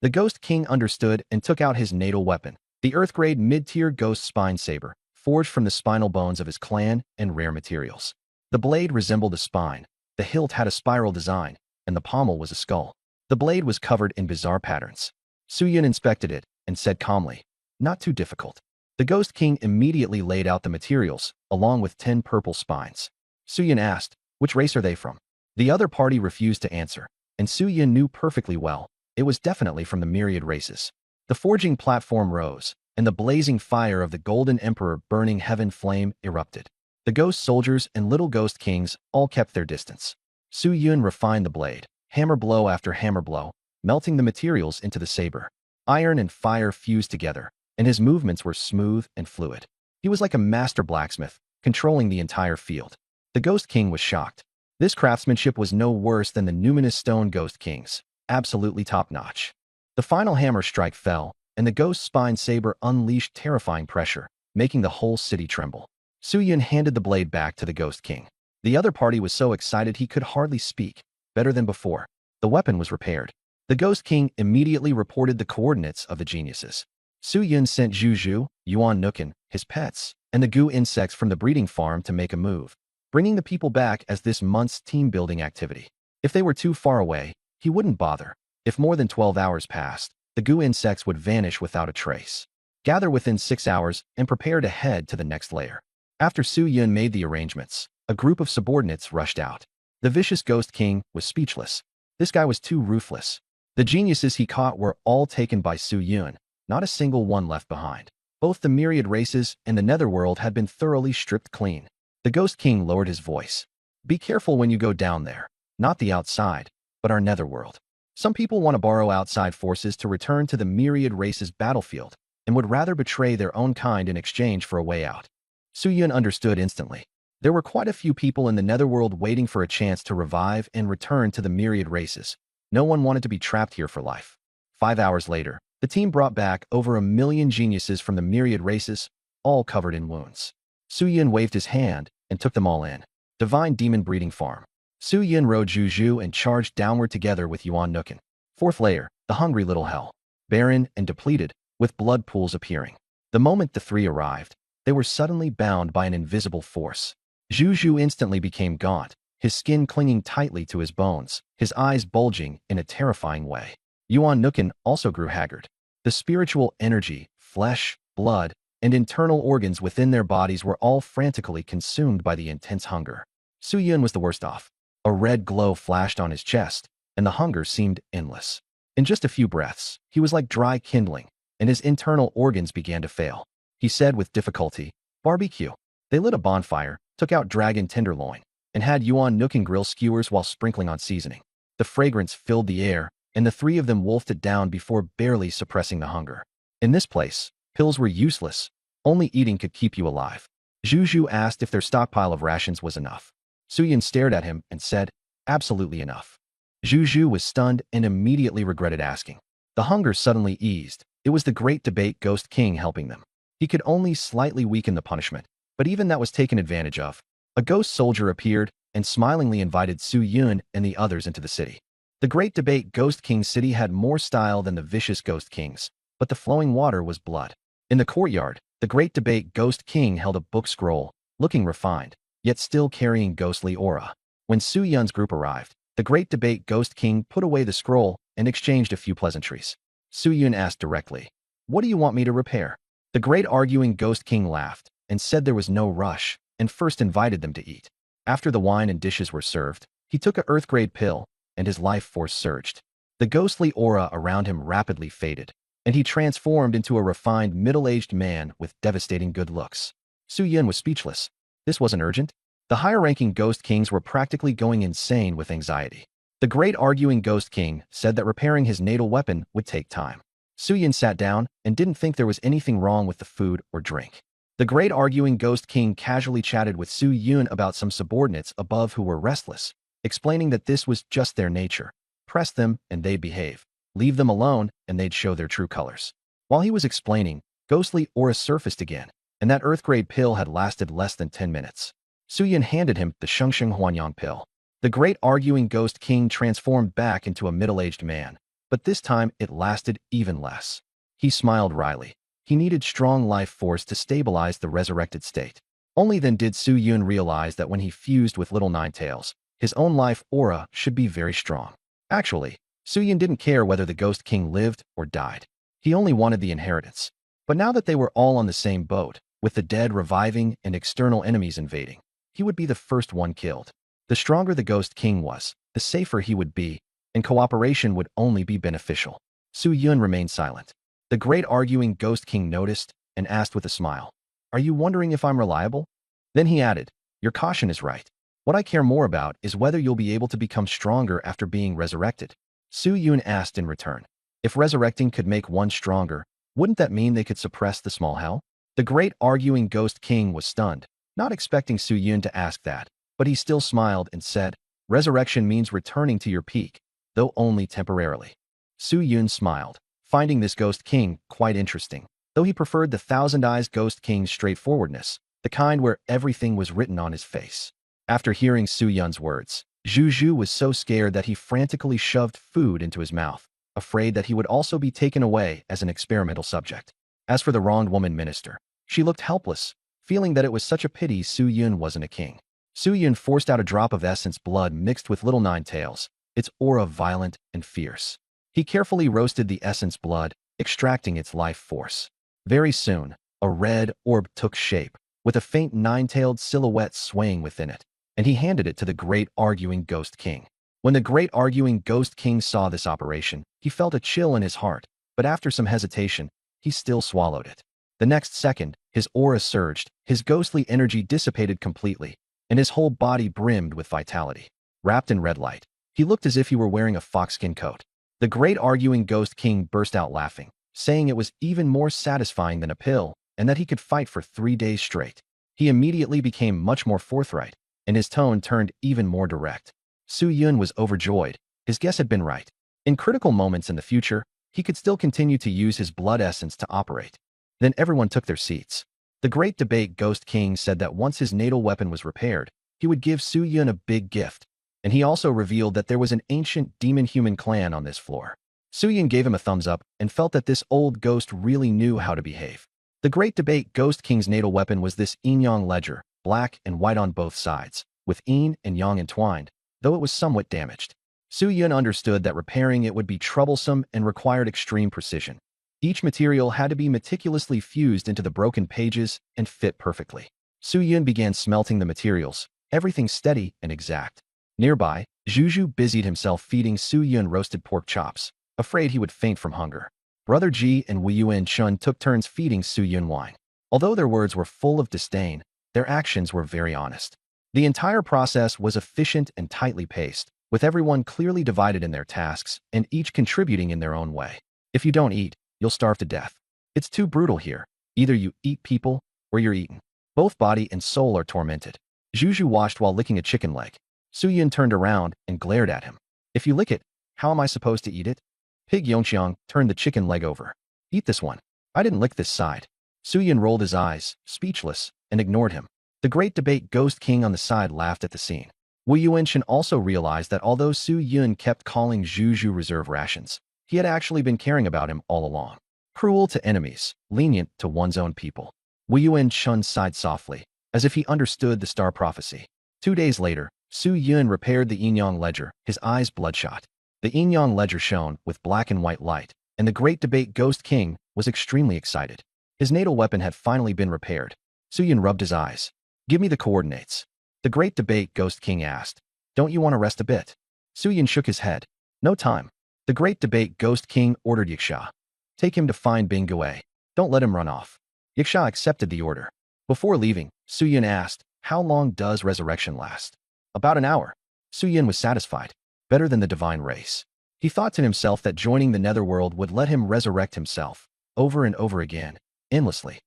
The ghost king understood and took out his natal weapon, the Earth-grade mid-tier ghost spine saber, forged from the spinal bones of his clan and rare materials. The blade resembled a spine, the hilt had a spiral design, and the pommel was a skull. The blade was covered in bizarre patterns. Su Yun inspected it and said calmly, Not too difficult. The ghost king immediately laid out the materials, along with 10 purple spines. Su Yun asked, Which race are they from? The other party refused to answer, and Su Yun knew perfectly well, it was definitely from the myriad races. The forging platform rose, and the blazing fire of the Golden Emperor burning heaven flame erupted. The ghost soldiers and little ghost kings all kept their distance. Su Yun refined the blade, hammer blow after hammer blow, melting the materials into the saber. Iron and fire fused together, and his movements were smooth and fluid. He was like a master blacksmith, controlling the entire field. The Ghost King was shocked. This craftsmanship was no worse than the numinous stone Ghost Kings, absolutely top-notch. The final hammer strike fell, and the ghost spine saber unleashed terrifying pressure, making the whole city tremble. Su Yun handed the blade back to the Ghost King. The other party was so excited he could hardly speak. Better than before. The weapon was repaired. The Ghost King immediately reported the coordinates of the geniuses. Su Yun sent Juju, Yuan Nukin, his pets, and the goo insects from the breeding farm to make a move, bringing the people back as this month's team-building activity. If they were too far away, he wouldn't bother. If more than 12 hours passed, the goo insects would vanish without a trace. Gather within 6 hours and prepare to head to the next layer. After Su Yun made the arrangements, a group of subordinates rushed out. The vicious Ghost King was speechless. This guy was too ruthless. The geniuses he caught were all taken by Su Yun, not a single one left behind. Both the myriad races and the netherworld had been thoroughly stripped clean. The Ghost King lowered his voice. Be careful when you go down there. Not the outside, but our netherworld. Some people want to borrow outside forces to return to the myriad races' battlefield and would rather betray their own kind in exchange for a way out. Su Yun understood instantly. There were quite a few people in the netherworld waiting for a chance to revive and return to the myriad races. No one wanted to be trapped here for life. 5 hours later, the team brought back over 1 million geniuses from the myriad races, all covered in wounds. Su Yun waved his hand and took them all in. Divine Demon Breeding Farm. Su Yun rode Juju and charged downward together with Yuan Nukin. 4th layer, the Hungry Little Hell. barren and depleted, with blood pools appearing. The moment the three arrived, they were suddenly bound by an invisible force. Zhu instantly became gaunt, his skin clinging tightly to his bones, his eyes bulging in a terrifying way. Yuan Nukin also grew haggard. The spiritual energy, flesh, blood, and internal organs within their bodies were all frantically consumed by the intense hunger. Su Yun was the worst off. A red glow flashed on his chest, and the hunger seemed endless. In just a few breaths, he was like dry kindling, and his internal organs began to fail. He said with difficulty, "Barbecue." They lit a bonfire, took out dragon tenderloin, and had Yuan Nukin grill skewers while sprinkling on seasoning. The fragrance filled the air, and the three of them wolfed it down before barely suppressing the hunger. In this place, pills were useless. Only eating could keep you alive. Zhu asked if their stockpile of rations was enough. Su Yun stared at him and said, "Absolutely enough." Zhu was stunned and immediately regretted asking. The hunger suddenly eased. It was the Great Debate Ghost King helping them. He could only slightly weaken the punishment, but even that was taken advantage of. A ghost soldier appeared and smilingly invited Su Yun and the others into the city. The Great Debate Ghost King city had more style than the vicious Ghost Kings, but the flowing water was blood. In the courtyard, the Great Debate Ghost King held a book scroll, looking refined, yet still carrying ghostly aura. When Su Yun's group arrived, the Great Debate Ghost King put away the scroll and exchanged a few pleasantries. Su Yun asked directly, "What do you want me to repair?" The Great Arguing Ghost King laughed and said there was no rush, and first invited them to eat. After the wine and dishes were served, he took a earth-grade pill, and his life force surged. The ghostly aura around him rapidly faded, and he transformed into a refined, middle-aged man with devastating good looks. Su Yun was speechless. This wasn't urgent. The higher-ranking Ghost Kings were practically going insane with anxiety. The Great Arguing Ghost King said that repairing his natal weapon would take time. Su Yun sat down and didn't think there was anything wrong with the food or drink. The Great Arguing Ghost King casually chatted with Su Yun about some subordinates above who were restless, explaining that this was just their nature. Press them and they'd behave. Leave them alone and they'd show their true colors. While he was explaining, ghostly aura surfaced again, and that earth-grade pill had lasted less than 10 minutes. Su Yun handed him the Shengsheng Huanyang pill. The Great Arguing Ghost King transformed back into a middle-aged man, but this time it lasted even less. He smiled wryly. He needed strong life force to stabilize the resurrected state. Only then did Su Yun realize that when he fused with Little Ninetails, his own life aura should be very strong. Actually, Su Yun didn't care whether the Ghost King lived or died. He only wanted the inheritance. But now that they were all on the same boat, with the dead reviving and external enemies invading, he would be the first one killed. The stronger the Ghost King was, the safer he would be, and cooperation would only be beneficial. Su Yun remained silent. The Great Arguing Ghost King noticed and asked with a smile, "Are you wondering if I'm reliable?" Then he added, "Your caution is right. What I care more about is whether you'll be able to become stronger after being resurrected." Su Yun asked in return, "If resurrecting could make one stronger, wouldn't that mean they could suppress the small hell?" The Great Arguing Ghost King was stunned, not expecting Su Yun to ask that, but he still smiled and said, "Resurrection means returning to your peak, though only temporarily." Su Yun smiled, finding this Ghost King quite interesting, though he preferred the Thousand Eyes Ghost King's straightforwardness, the kind where everything was written on his face. After hearing Su Yun's words, Zhu was so scared that he frantically shoved food into his mouth, afraid that he would also be taken away as an experimental subject. As for the wronged woman minister, she looked helpless, feeling that it was such a pity Su Yun wasn't a king. Su Yun forced out a drop of essence blood mixed with Little Ninetails, its aura violent and fierce. He carefully roasted the essence blood, extracting its life force. Very soon, a red orb took shape, with a faint nine-tailed silhouette swaying within it, and he handed it to the Great Arguing Ghost King. When the Great Arguing Ghost King saw this operation, he felt a chill in his heart, but after some hesitation, he still swallowed it. The next second, his aura surged, his ghostly energy dissipated completely, and his whole body brimmed with vitality. Wrapped in red light, he looked as if he were wearing a foxskin coat. The Great Arguing Ghost King burst out laughing, saying it was even more satisfying than a pill, and that he could fight for 3 days straight. He immediately became much more forthright, and his tone turned even more direct. Su Yun was overjoyed. His guess had been right. In critical moments in the future, he could still continue to use his blood essence to operate. Then everyone took their seats. The Great Debate Ghost King said that once his natal weapon was repaired, he would give Su Yun a big gift, and he also revealed that there was an ancient demon-human clan on this floor. Suyin gave him a thumbs up and felt that this old ghost really knew how to behave. The great debate Ghost King's natal weapon was this yin-yang ledger, black and white on both sides, with yin and yang entwined, though it was somewhat damaged. Suyin understood that repairing it would be troublesome and required extreme precision. Each material had to be meticulously fused into the broken pages and fit perfectly. Suyin began smelting the materials, everything steady and exact. Nearby, Zhuju busied himself feeding Suyin roasted pork chops, afraid he would faint from hunger. Brother Ji and Wu Yuan Chun took turns feeding Suyin wine. Although their words were full of disdain, their actions were very honest. The entire process was efficient and tightly paced, with everyone clearly divided in their tasks and each contributing in their own way. If you don't eat, you'll starve to death. It's too brutal here. Either you eat people, or you're eaten. Both body and soul are tormented. Zhuju watched while licking a chicken leg. Suyin turned around and glared at him. If you lick it, how am I supposed to eat it? Pig Yongxiang turned the chicken leg over. Eat this one. I didn't lick this side. Suyin rolled his eyes, speechless, and ignored him. The great debate Ghost King on the side laughed at the scene. Wu Yuanshan also realized that although Suyin kept calling Zhuju reserve rations, he had actually been caring about him all along. Cruel to enemies, lenient to one's own people. Wu Yuanshan sighed softly, as if he understood the star prophecy. 2 days later, Su Yun repaired the yin-yang ledger, his eyes bloodshot. The yin-yang ledger shone with black and white light, and the great debate Ghost King was extremely excited. His natal weapon had finally been repaired. Su Yun rubbed his eyes. Give me the coordinates. The great debate Ghost King asked. Don't you want to rest a bit? Su Yun shook his head. No time. The great debate Ghost King ordered Yiksha. Take him to find Bing Gui. Don't let him run off. Yiksha accepted the order. Before leaving, Su Yun asked, how long does resurrection last? About an hour. Su Yun was satisfied. Better than the divine race. He thought to himself that joining the netherworld would let him resurrect himself, over and over again, endlessly.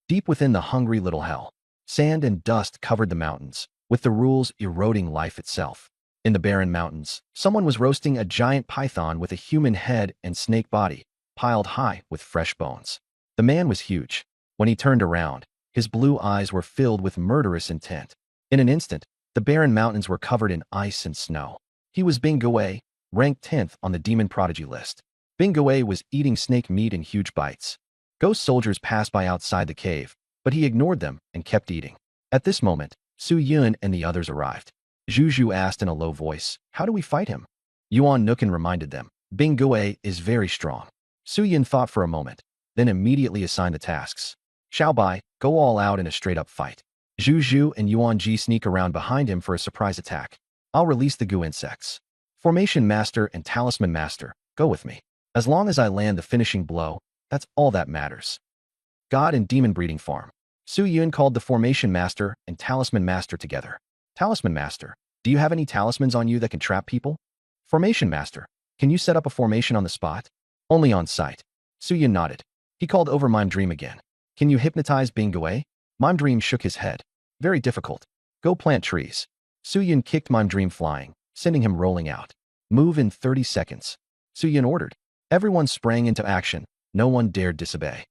Deep within the hungry little hell, sand and dust covered the mountains, with the rules eroding life itself. In the barren mountains, someone was roasting a giant python with a human head and snake body, piled high with fresh bones. The man was huge. When he turned around, his blue eyes were filled with murderous intent. In an instant, the barren mountains were covered in ice and snow. He was Bing Gui, ranked 10th on the demon prodigy list. Bing Gui was eating snake meat in huge bites. Ghost soldiers passed by outside the cave, but he ignored them and kept eating. At this moment, Su Yun and the others arrived. Zhu asked in a low voice, how do we fight him? Yuan Nukin reminded them, Bing Gui is very strong. Su Yun thought for a moment, then immediately assigned the tasks. Xiaobai, go all out in a straight-up fight. Zhu and Yuan Ji sneak around behind him for a surprise attack. I'll release the goo insects. Formation Master and Talisman Master, go with me. As long as I land the finishing blow, that's all that matters. God and Demon Breeding Farm. Su Yun called the Formation Master and Talisman Master together. Talisman Master, do you have any talismans on you that can trap people? Formation Master, can you set up a formation on the spot? Only on sight. Su Yun nodded. He called over Mime Dream again. Can you hypnotize Bing Gui? Mime Dream shook his head. Very difficult. Go plant trees. Su Yun kicked Mime Dream flying, sending him rolling out. Move in 30 seconds. Su Yun ordered. Everyone sprang into action. No one dared disobey.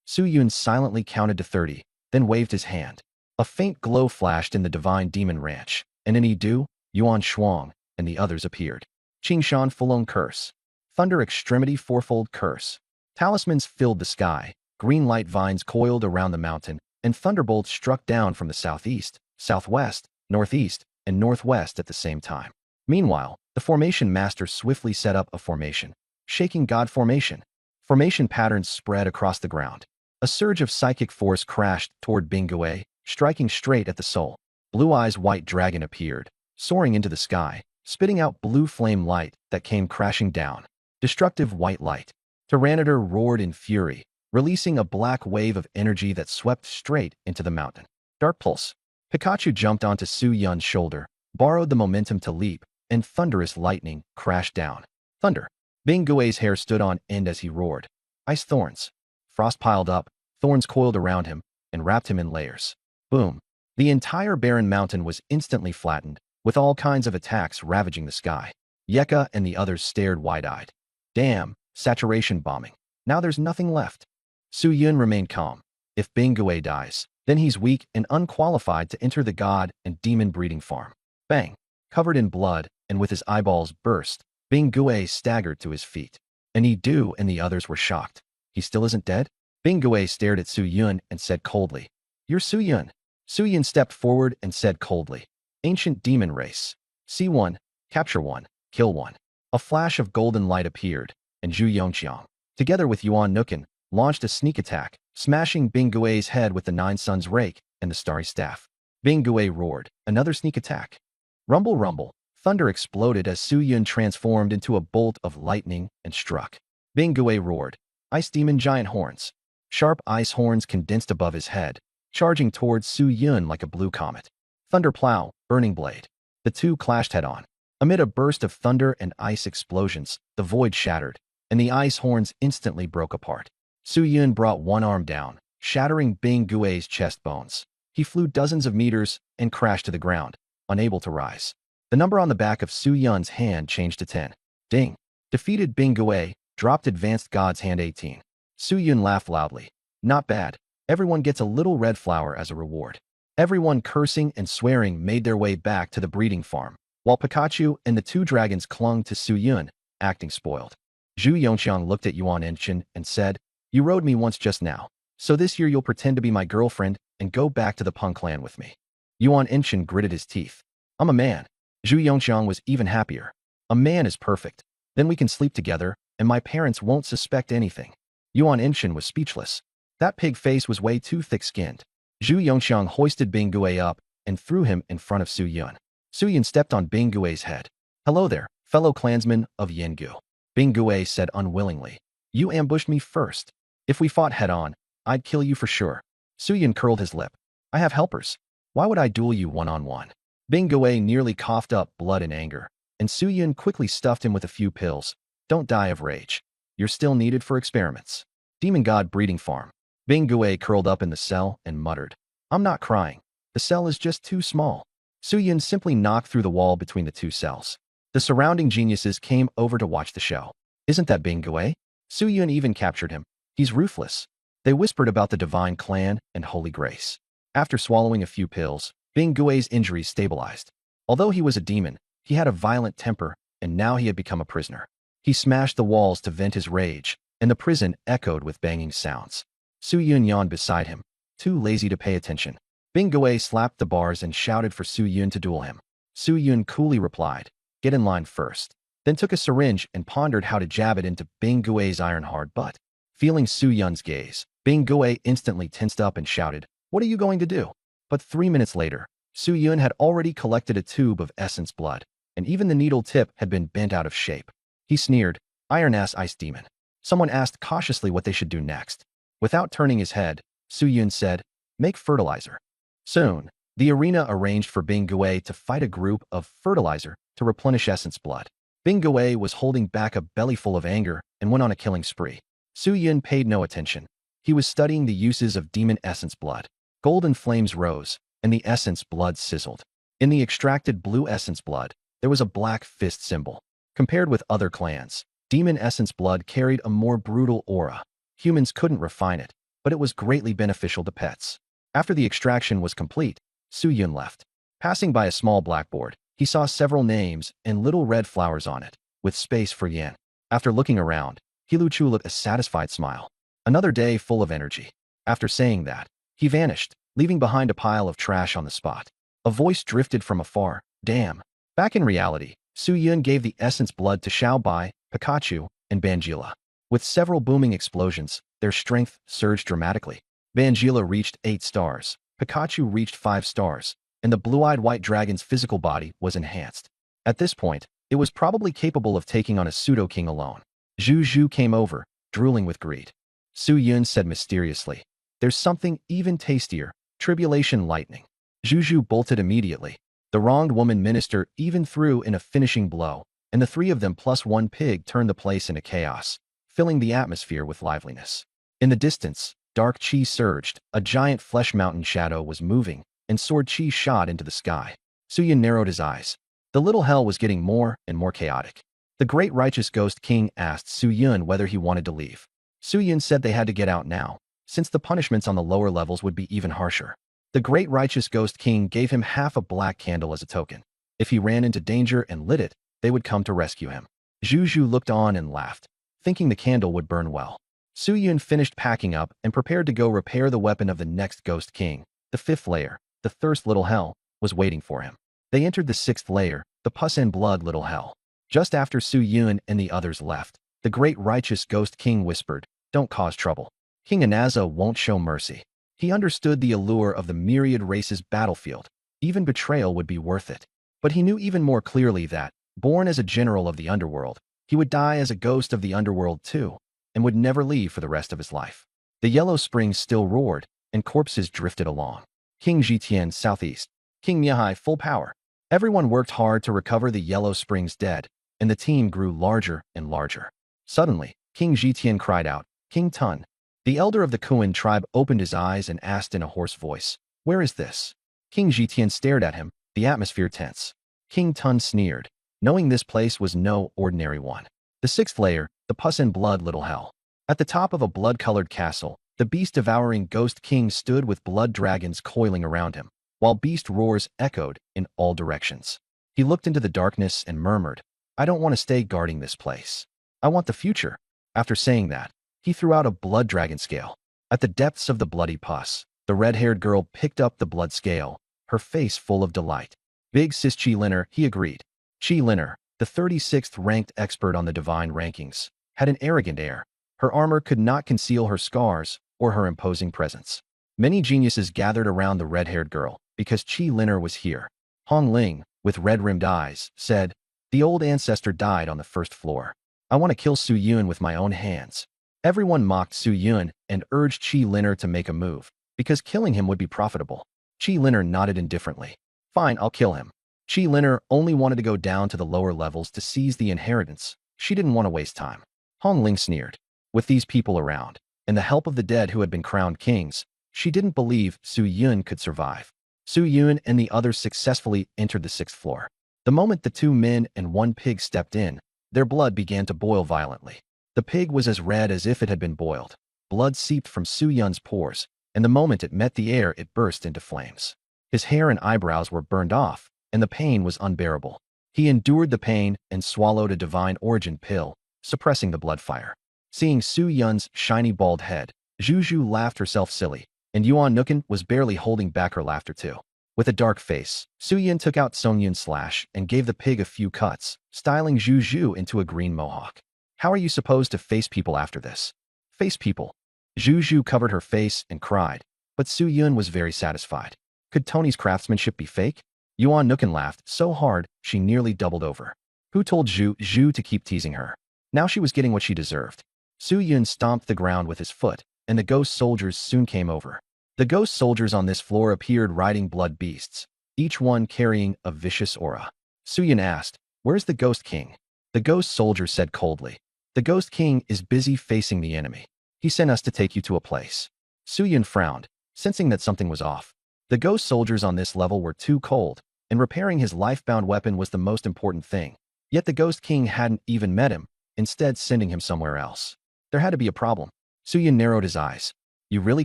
Su Yun silently counted to 30, then waved his hand. A faint glow flashed in the Divine Demon Ranch, and in Yidu, Yuan Shuang, and the others appeared. Qingshan Fulong Curse. Thunder Extremity Fourfold Curse. Talismans filled the sky, green light vines coiled around the mountain, and thunderbolts struck down from the southeast, southwest, northeast, and northwest at the same time. Meanwhile, the Formation Master swiftly set up a formation. Shaking God Formation. Formation patterns spread across the ground. A surge of psychic force crashed toward Bing Gui, striking straight at the soul. Blue Eyes White Dragon appeared, soaring into the sky, spitting out blue flame light that came crashing down. Destructive white light. Tyranitar roared in fury, releasing a black wave of energy that swept straight into the mountain. Dark Pulse. Pikachu jumped onto Su Yun's shoulder, borrowed the momentum to leap, and thunderous lightning crashed down. Thunder. Bing Gui's hair stood on end as he roared. Ice Thorns. Frost piled up, thorns coiled around him, and wrapped him in layers. Boom. The entire barren mountain was instantly flattened, with all kinds of attacks ravaging the sky. Yeka and the others stared wide-eyed. Damn, saturation bombing. Now there's nothing left. Su Yun remained calm. If Bing Gui dies, then he's weak and unqualified to enter the God and Demon Breeding Farm. Bang. Covered in blood, and with his eyeballs burst, Bing Gui staggered to his feet. And he do, and the others were shocked. He still isn't dead? Bing Gui stared at Su Yun and said coldly, "You're Su Yun." Su Yun stepped forward and said coldly, "Ancient demon race. See one, capture one, kill one." A flash of golden light appeared, and Zhu Yongqiang, together with Yuan Nukan, launched a sneak attack, smashing Bing Gui's head with the Nine Suns rake and the starry staff. Bing Gui roared, "Another sneak attack." Rumble, rumble. Thunder exploded as Su Yun transformed into a bolt of lightning and struck. Bing Gui roared, "Ice demon giant horns." Sharp ice horns condensed above his head, charging towards Su Yun like a blue comet. Thunder plow, burning blade. The two clashed head-on. Amid a burst of thunder and ice explosions, the void shattered, and the ice horns instantly broke apart. Su Yun brought one arm down, shattering Bing Gui's chest bones. He flew dozens of meters and crashed to the ground, unable to rise. The number on the back of Su Yun's hand changed to 10. Ding. Defeated Bing Gui, dropped Advanced God's Hand 18. Su Yun laughed loudly. Not bad. Everyone gets a little red flower as a reward. Everyone cursing and swearing made their way back to the breeding farm, while Pikachu and the two dragons clung to Su Yun, acting spoiled. Zhu Yongqiang looked at Yuan Enchen and said, "You rode me once just now, so this year you'll pretend to be my girlfriend and go back to the Peng clan with me." Yuan Enchen gritted his teeth. "I'm a man." Zhu Yongqiang was even happier. "A man is perfect. Then we can sleep together, and my parents won't suspect anything." Yuan Enchen was speechless. That pig face was way too thick-skinned. Zhu Yongqiang hoisted Bing Gui up and threw him in front of Su Yun. Su Yun stepped on Bing Gui's head. "Hello there, fellow clansmen of Yingu." Bing Gui said unwillingly, "You ambushed me first. If we fought head-on, I'd kill you for sure." Su Yun curled his lip. "I have helpers. Why would I duel you one-on-one?" Bing Gui nearly coughed up blood in anger, and Su Yun quickly stuffed him with a few pills. "Don't die of rage. You're still needed for experiments." Demon God Breeding Farm. Bing Gui curled up in the cell and muttered, "I'm not crying. The cell is just too small." Su Yun simply knocked through the wall between the two cells. The surrounding geniuses came over to watch the show. "Isn't that Bing Gui?" Su Yun even captured him. "He's ruthless." They whispered about the divine clan and holy grace. After swallowing a few pills, Bing Gui's injuries stabilized. Although he was a demon, he had a violent temper, and now he had become a prisoner. He smashed the walls to vent his rage, and the prison echoed with banging sounds. Su Yun yawned beside him, too lazy to pay attention. Bing Gui slapped the bars and shouted for Su Yun to duel him. Su Yun coolly replied, "Get in line first," then took a syringe and pondered how to jab it into Bing Gui's iron-hard butt. Feeling Su Yun's gaze, Bing Gui instantly tensed up and shouted, "What are you going to do?" But 3 minutes later, Su Yun had already collected a tube of essence blood, and even the needle tip had been bent out of shape. He sneered, "Iron-ass ice demon." Someone asked cautiously what they should do next. Without turning his head, Su Yun said, "Make fertilizer." Soon, the arena arranged for Bing Gui to fight a group of fertilizer to replenish essence blood. Bing Gui was holding back a bellyful of anger and went on a killing spree. Su Yun paid no attention. He was studying the uses of demon essence blood. Golden flames rose, and the essence blood sizzled. In the extracted blue essence blood, there was a black fist symbol. Compared with other clans, demon essence blood carried a more brutal aura. Humans couldn't refine it, but it was greatly beneficial to pets. After the extraction was complete, Su Yun left. Passing by a small blackboard, he saw several names and little red flowers on it, with space for Yan. After looking around, he lit a satisfied smile. Another day full of energy. After saying that, he vanished, leaving behind a pile of trash on the spot. A voice drifted from afar, "Damn." Back in reality, Su Yun gave the essence blood to Xiao Bai, Pikachu, and Bangila. With several booming explosions, their strength surged dramatically. Bangila reached 8 stars, Pikachu reached 5 stars, and the blue-eyed white dragon's physical body was enhanced. At this point, it was probably capable of taking on a pseudo-king alone. Zhu Zhu came over, drooling with greed. Su Yun said mysteriously, "There's something even tastier, tribulation lightning." Zhu Zhu bolted immediately. The wronged woman minister even threw in a finishing blow, and the three of them plus one pig turned the place into chaos, filling the atmosphere with liveliness. In the distance, dark chi surged, a giant flesh mountain shadow was moving, and sword chi shot into the sky. Su Yun narrowed his eyes. The little hell was getting more and more chaotic. The great righteous ghost king asked Su Yun whether he wanted to leave. Su Yun said they had to get out now, since the punishments on the lower levels would be even harsher. The great righteous ghost king gave him half a black candle as a token. If he ran into danger and lit it, they would come to rescue him. Zhu Zhu looked on and laughed. thinking the candle would burn well. Su Yun finished packing up and prepared to go repair the weapon of the next Ghost King. The fifth layer, the thirst little hell, was waiting for him. They entered the sixth layer, the pus and blood little hell. Just after Su Yun and the others left, the great righteous Ghost King whispered, "Don't cause trouble. King Anaza won't show mercy." He understood the allure of the myriad races battlefield. Even betrayal would be worth it. But he knew even more clearly that, born as a general of the underworld, he would die as a ghost of the underworld too, and would never leave for the rest of his life. The yellow springs still roared, and corpses drifted along. King Jitian southeast. King Miahai full power. Everyone worked hard to recover the yellow springs dead, and the team grew larger and larger. Suddenly, King Jitian cried out, "King Tun." The elder of the Kuan tribe opened his eyes and asked in a hoarse voice, "Where is this?" King Jitian stared at him, the atmosphere tense. King Tun sneered, knowing this place was no ordinary one. The sixth layer, the pus and blood little hell. At the top of a blood-colored castle, the beast-devouring Ghost King stood with blood dragons coiling around him, while beast roars echoed in all directions. He looked into the darkness and murmured, "I don't want to stay guarding this place. I want the future." After saying that, he threw out a blood dragon scale. At the depths of the bloody pus, the red-haired girl picked up the blood scale, her face full of delight. "Big sis Chi Linner," he agreed. Chi Linner, the 36th ranked expert on the divine rankings, had an arrogant air. Her armor could not conceal her scars or her imposing presence. Many geniuses gathered around the red-haired girl because Chi Linner was here. Hong Ling, with red-rimmed eyes, said, "The old ancestor died on the first floor. I want to kill Su Yun with my own hands." Everyone mocked Su Yun and urged Chi Linner to make a move, because killing him would be profitable. Chi Linner nodded indifferently. "Fine, I'll kill him." Chi Linner only wanted to go down to the lower levels to seize the inheritance. She didn't want to waste time. Hong Ling sneered. With these people around, and the help of the dead who had been crowned kings, she didn't believe Su Yun could survive. Su Yun and the others successfully entered the sixth floor. The moment the two men and one pig stepped in, their blood began to boil violently. The pig was as red as if it had been boiled. Blood seeped from Su Yun's pores, and the moment it met the air, it burst into flames. His hair and eyebrows were burned off, and the pain was unbearable. He endured the pain and swallowed a divine origin pill, suppressing the blood fire. Seeing Su Yun's shiny bald head, Zhu laughed herself silly, and Yuan Nukin was barely holding back her laughter too. With a dark face, Su Yun took out Song Yun's slash and gave the pig a few cuts, styling Zhu into a green mohawk. "How are you supposed to face people after this?" "Face people?" Zhu covered her face and cried, but Su Yun was very satisfied. Could Tony's craftsmanship be fake? Yuan Nukin laughed so hard she nearly doubled over. Who told Zhu to keep teasing her? Now she was getting what she deserved. Su Yun stomped the ground with his foot, and the ghost soldiers soon came over. The ghost soldiers on this floor appeared riding blood beasts, each one carrying a vicious aura. Su Yun asked, "Where's the Ghost King?" The ghost soldier said coldly, "The Ghost King is busy facing the enemy. He sent us to take you to a place." Su Yun frowned, sensing that something was off. The ghost soldiers on this level were too cold, and repairing his life-bound weapon was the most important thing. Yet the Ghost King hadn't even met him, instead sending him somewhere else. There had to be a problem. Su Yun narrowed his eyes. "You really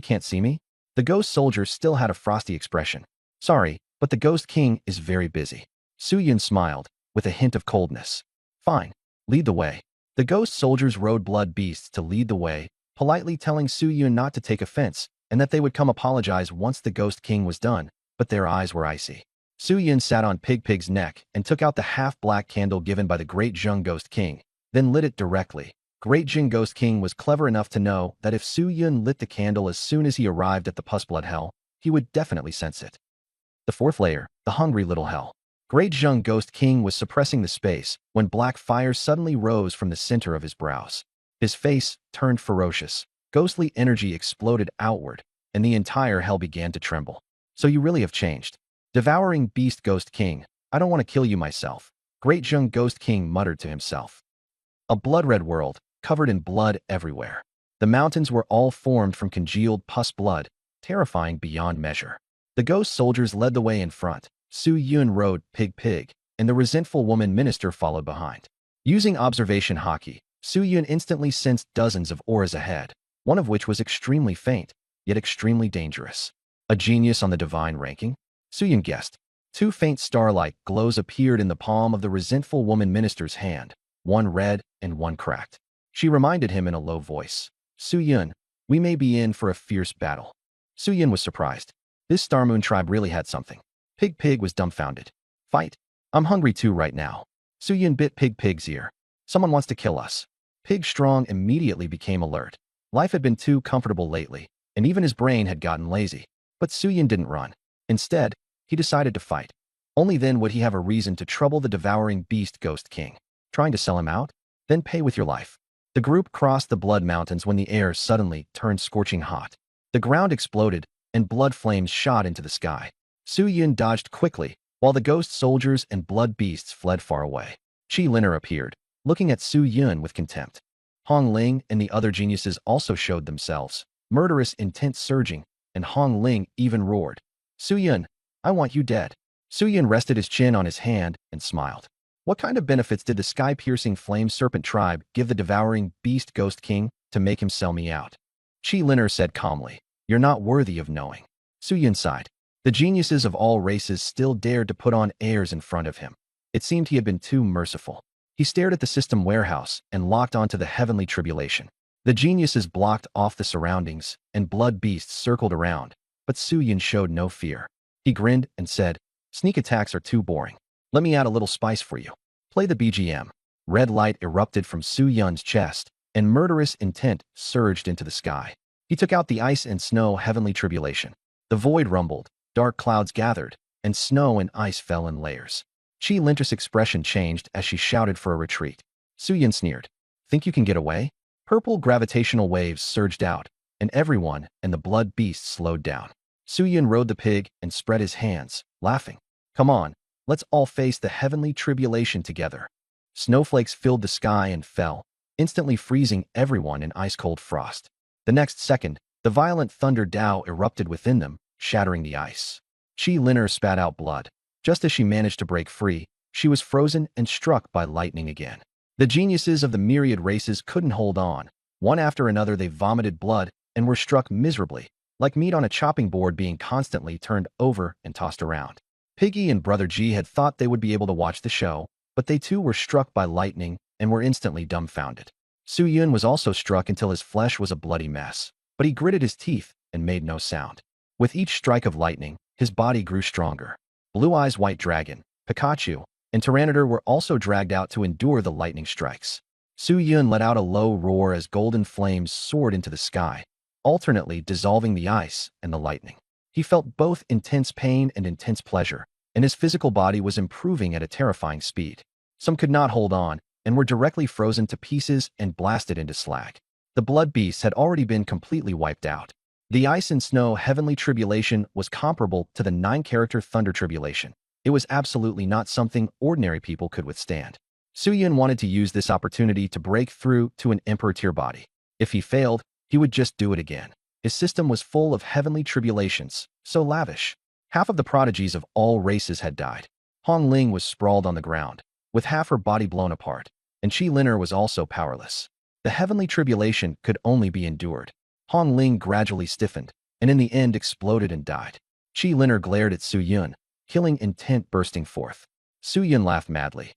can't see me?" The ghost soldier still had a frosty expression. "Sorry, but the Ghost King is very busy." Su Yun smiled, with a hint of coldness. "Fine, lead the way." The ghost soldiers rode blood beasts to lead the way, politely telling Su Yun not to take offense, and that they would come apologize once the Ghost King was done, but their eyes were icy. Su Yun sat on Pig's neck and took out the half-black candle given by the Great Zheng Ghost King, then lit it directly. Great Jin Ghost King was clever enough to know that if Su Yun lit the candle as soon as he arrived at the pus blood hell, he would definitely sense it. The fourth layer, the hungry little hell. Great Zheng Ghost King was suppressing the space when black fire suddenly rose from the center of his brows. His face turned ferocious. Ghostly energy exploded outward, and the entire hell began to tremble. "So you really have changed." Devouring Beast Ghost King, "I don't want to kill you myself." Great Zheng Ghost King muttered to himself. A blood-red world, covered in blood everywhere. The mountains were all formed from congealed pus blood, terrifying beyond measure. The ghost soldiers led the way in front. Su Yun rode Pig, and the resentful woman minister followed behind. Using observation hockey, Su Yun instantly sensed dozens of auras ahead, one of which was extremely faint, yet extremely dangerous. A genius on the divine ranking? Su Yun guessed. Two faint starlight glows appeared in the palm of the resentful woman minister's hand, one red and one cracked. She reminded him in a low voice. Su-yun, we may be in for a fierce battle. Su-yun was surprised. This Star Moon tribe really had something. Pig was dumbfounded. Fight? I'm hungry too right now. Su-yun bit Pig's ear. Someone wants to kill us. Pig Strong immediately became alert. Life had been too comfortable lately, and even his brain had gotten lazy. But Su-yun didn't run. Instead, he decided to fight. Only then would he have a reason to trouble the devouring beast Ghost King. Trying to sell him out? Then pay with your life. The group crossed the blood mountains when the air suddenly turned scorching hot. The ground exploded, and blood flames shot into the sky. Su-yun dodged quickly, while the ghost soldiers and blood beasts fled far away. Qi Linner appeared, looking at Su-yun with contempt. Hong Ling and the other geniuses also showed themselves, murderous intent surging, and Hong Ling even roared. Su-yun, I want you dead. Su-yun rested his chin on his hand and smiled. What kind of benefits did the sky-piercing flame serpent tribe give the devouring beast Ghost King to make him sell me out? Qi Linner said calmly, You're not worthy of knowing. Su-yun sighed. The geniuses of all races still dared to put on airs in front of him. It seemed he had been too merciful. He stared at the system warehouse and locked onto the heavenly tribulation. The geniuses blocked off the surroundings, and blood beasts circled around, but Su-yun showed no fear. He grinned and said, Sneak attacks are too boring. Let me add a little spice for you. Play the BGM. Red light erupted from Su-yun's chest, and murderous intent surged into the sky. He took out the ice and snow heavenly tribulation. The void rumbled, dark clouds gathered, and snow and ice fell in layers. Qi Linner's expression changed as she shouted for a retreat. Su-yun sneered. Think you can get away? Purple gravitational waves surged out, and everyone and the blood beast slowed down. Su-yun rode the pig and spread his hands, laughing. Come on, let's all face the heavenly tribulation together. Snowflakes filled the sky and fell, instantly freezing everyone in ice-cold frost. The next second, the violent thunder Tao erupted within them, shattering the ice. Qi Linner spat out blood. Just as she managed to break free, she was frozen and struck by lightning again. The geniuses of the myriad races couldn't hold on. One after another they vomited blood and were struck miserably, like meat on a chopping board being constantly turned over and tossed around. Piggy and Brother G had thought they would be able to watch the show, but they too were struck by lightning and were instantly dumbfounded. Su-yun was also struck until his flesh was a bloody mess, but he gritted his teeth and made no sound. With each strike of lightning, his body grew stronger. Blue Eyes White Dragon, Pikachu, and Tyranitar were also dragged out to endure the lightning strikes. Su-yun let out a low roar as golden flames soared into the sky, alternately dissolving the ice and the lightning. He felt both intense pain and intense pleasure, and his physical body was improving at a terrifying speed. Some could not hold on, and were directly frozen to pieces and blasted into slag. The blood beasts had already been completely wiped out. The ice and snow heavenly tribulation was comparable to the 9-character thunder tribulation. It was absolutely not something ordinary people could withstand. Su-yun wanted to use this opportunity to break through to an Emperor tier body. If he failed, he would just do it again. His system was full of heavenly tribulations, so lavish. Half of the prodigies of all races had died. Hong Ling was sprawled on the ground, with half her body blown apart, and Qi Linner was also powerless. The heavenly tribulation could only be endured. Hong Ling gradually stiffened, and in the end exploded and died. Qi Linner glared at Su-yun, killing intent bursting forth. Su-yun laughed madly.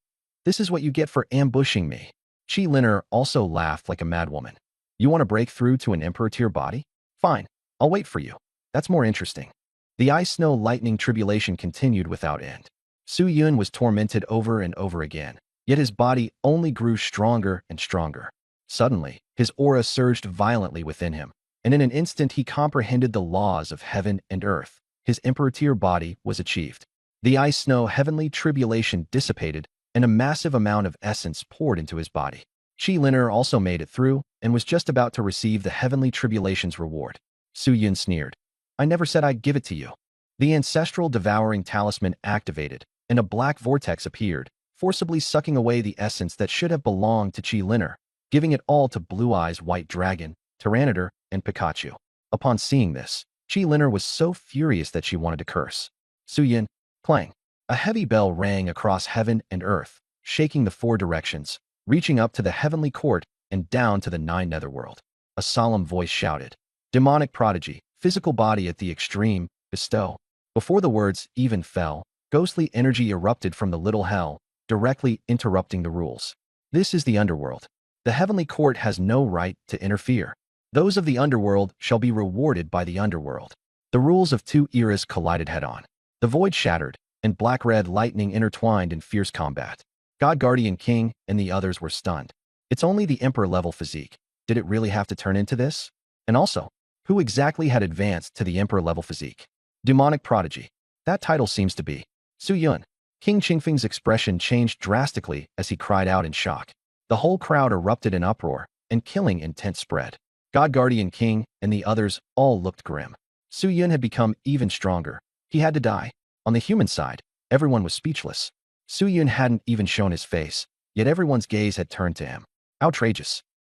This is what you get for ambushing me. Qi Linner also laughed like a madwoman. You want to break through to an Emperor tier body? Fine, I'll wait for you. That's more interesting. The ice snow lightning tribulation continued without end. Su-yun was tormented over and over again, yet his body only grew stronger and stronger. Suddenly, his aura surged violently within him, and in an instant he comprehended the laws of heaven and earth. His Emperor tier body was achieved. The ice snow heavenly tribulation dissipated, and a massive amount of essence poured into his body. Qi Linner also made it through, and was just about to receive the heavenly tribulation's reward. Su-yun sneered. I never said I'd give it to you. The ancestral devouring talisman activated, and a black vortex appeared, forcibly sucking away the essence that should have belonged to Qi Linner, giving it all to Blue Eyes White Dragon, Tyranitar, and Pikachu. Upon seeing this, Qi Linner was so furious that she wanted to curse. Su-yun, clang. A heavy bell rang across heaven and earth, shaking the 4 directions, reaching up to the heavenly court and down to the 9 netherworld. A solemn voice shouted, Demonic prodigy, physical body at the extreme, bestow. Before the words even fell, ghostly energy erupted from the little hell, directly interrupting the rules. This is the underworld. The heavenly court has no right to interfere. Those of the underworld shall be rewarded by the underworld. The rules of two eras collided head-on. The void shattered, and black-red lightning intertwined in fierce combat. God Guardian King and the others were stunned. It's only the Emperor-level physique. Did it really have to turn into this? And also, who exactly had advanced to the Emperor-level physique? Demonic Prodigy. That title seems to be Su Yun. King Qingfeng's expression changed drastically as he cried out in shock. The whole crowd erupted in uproar, and killing intent spread. God Guardian King and the others all looked grim. Su Yun had become even stronger. He had to die. On the human side, everyone was speechless. Su Yun hadn't even shown his face, yet everyone's gaze had turned to him. Outrageous.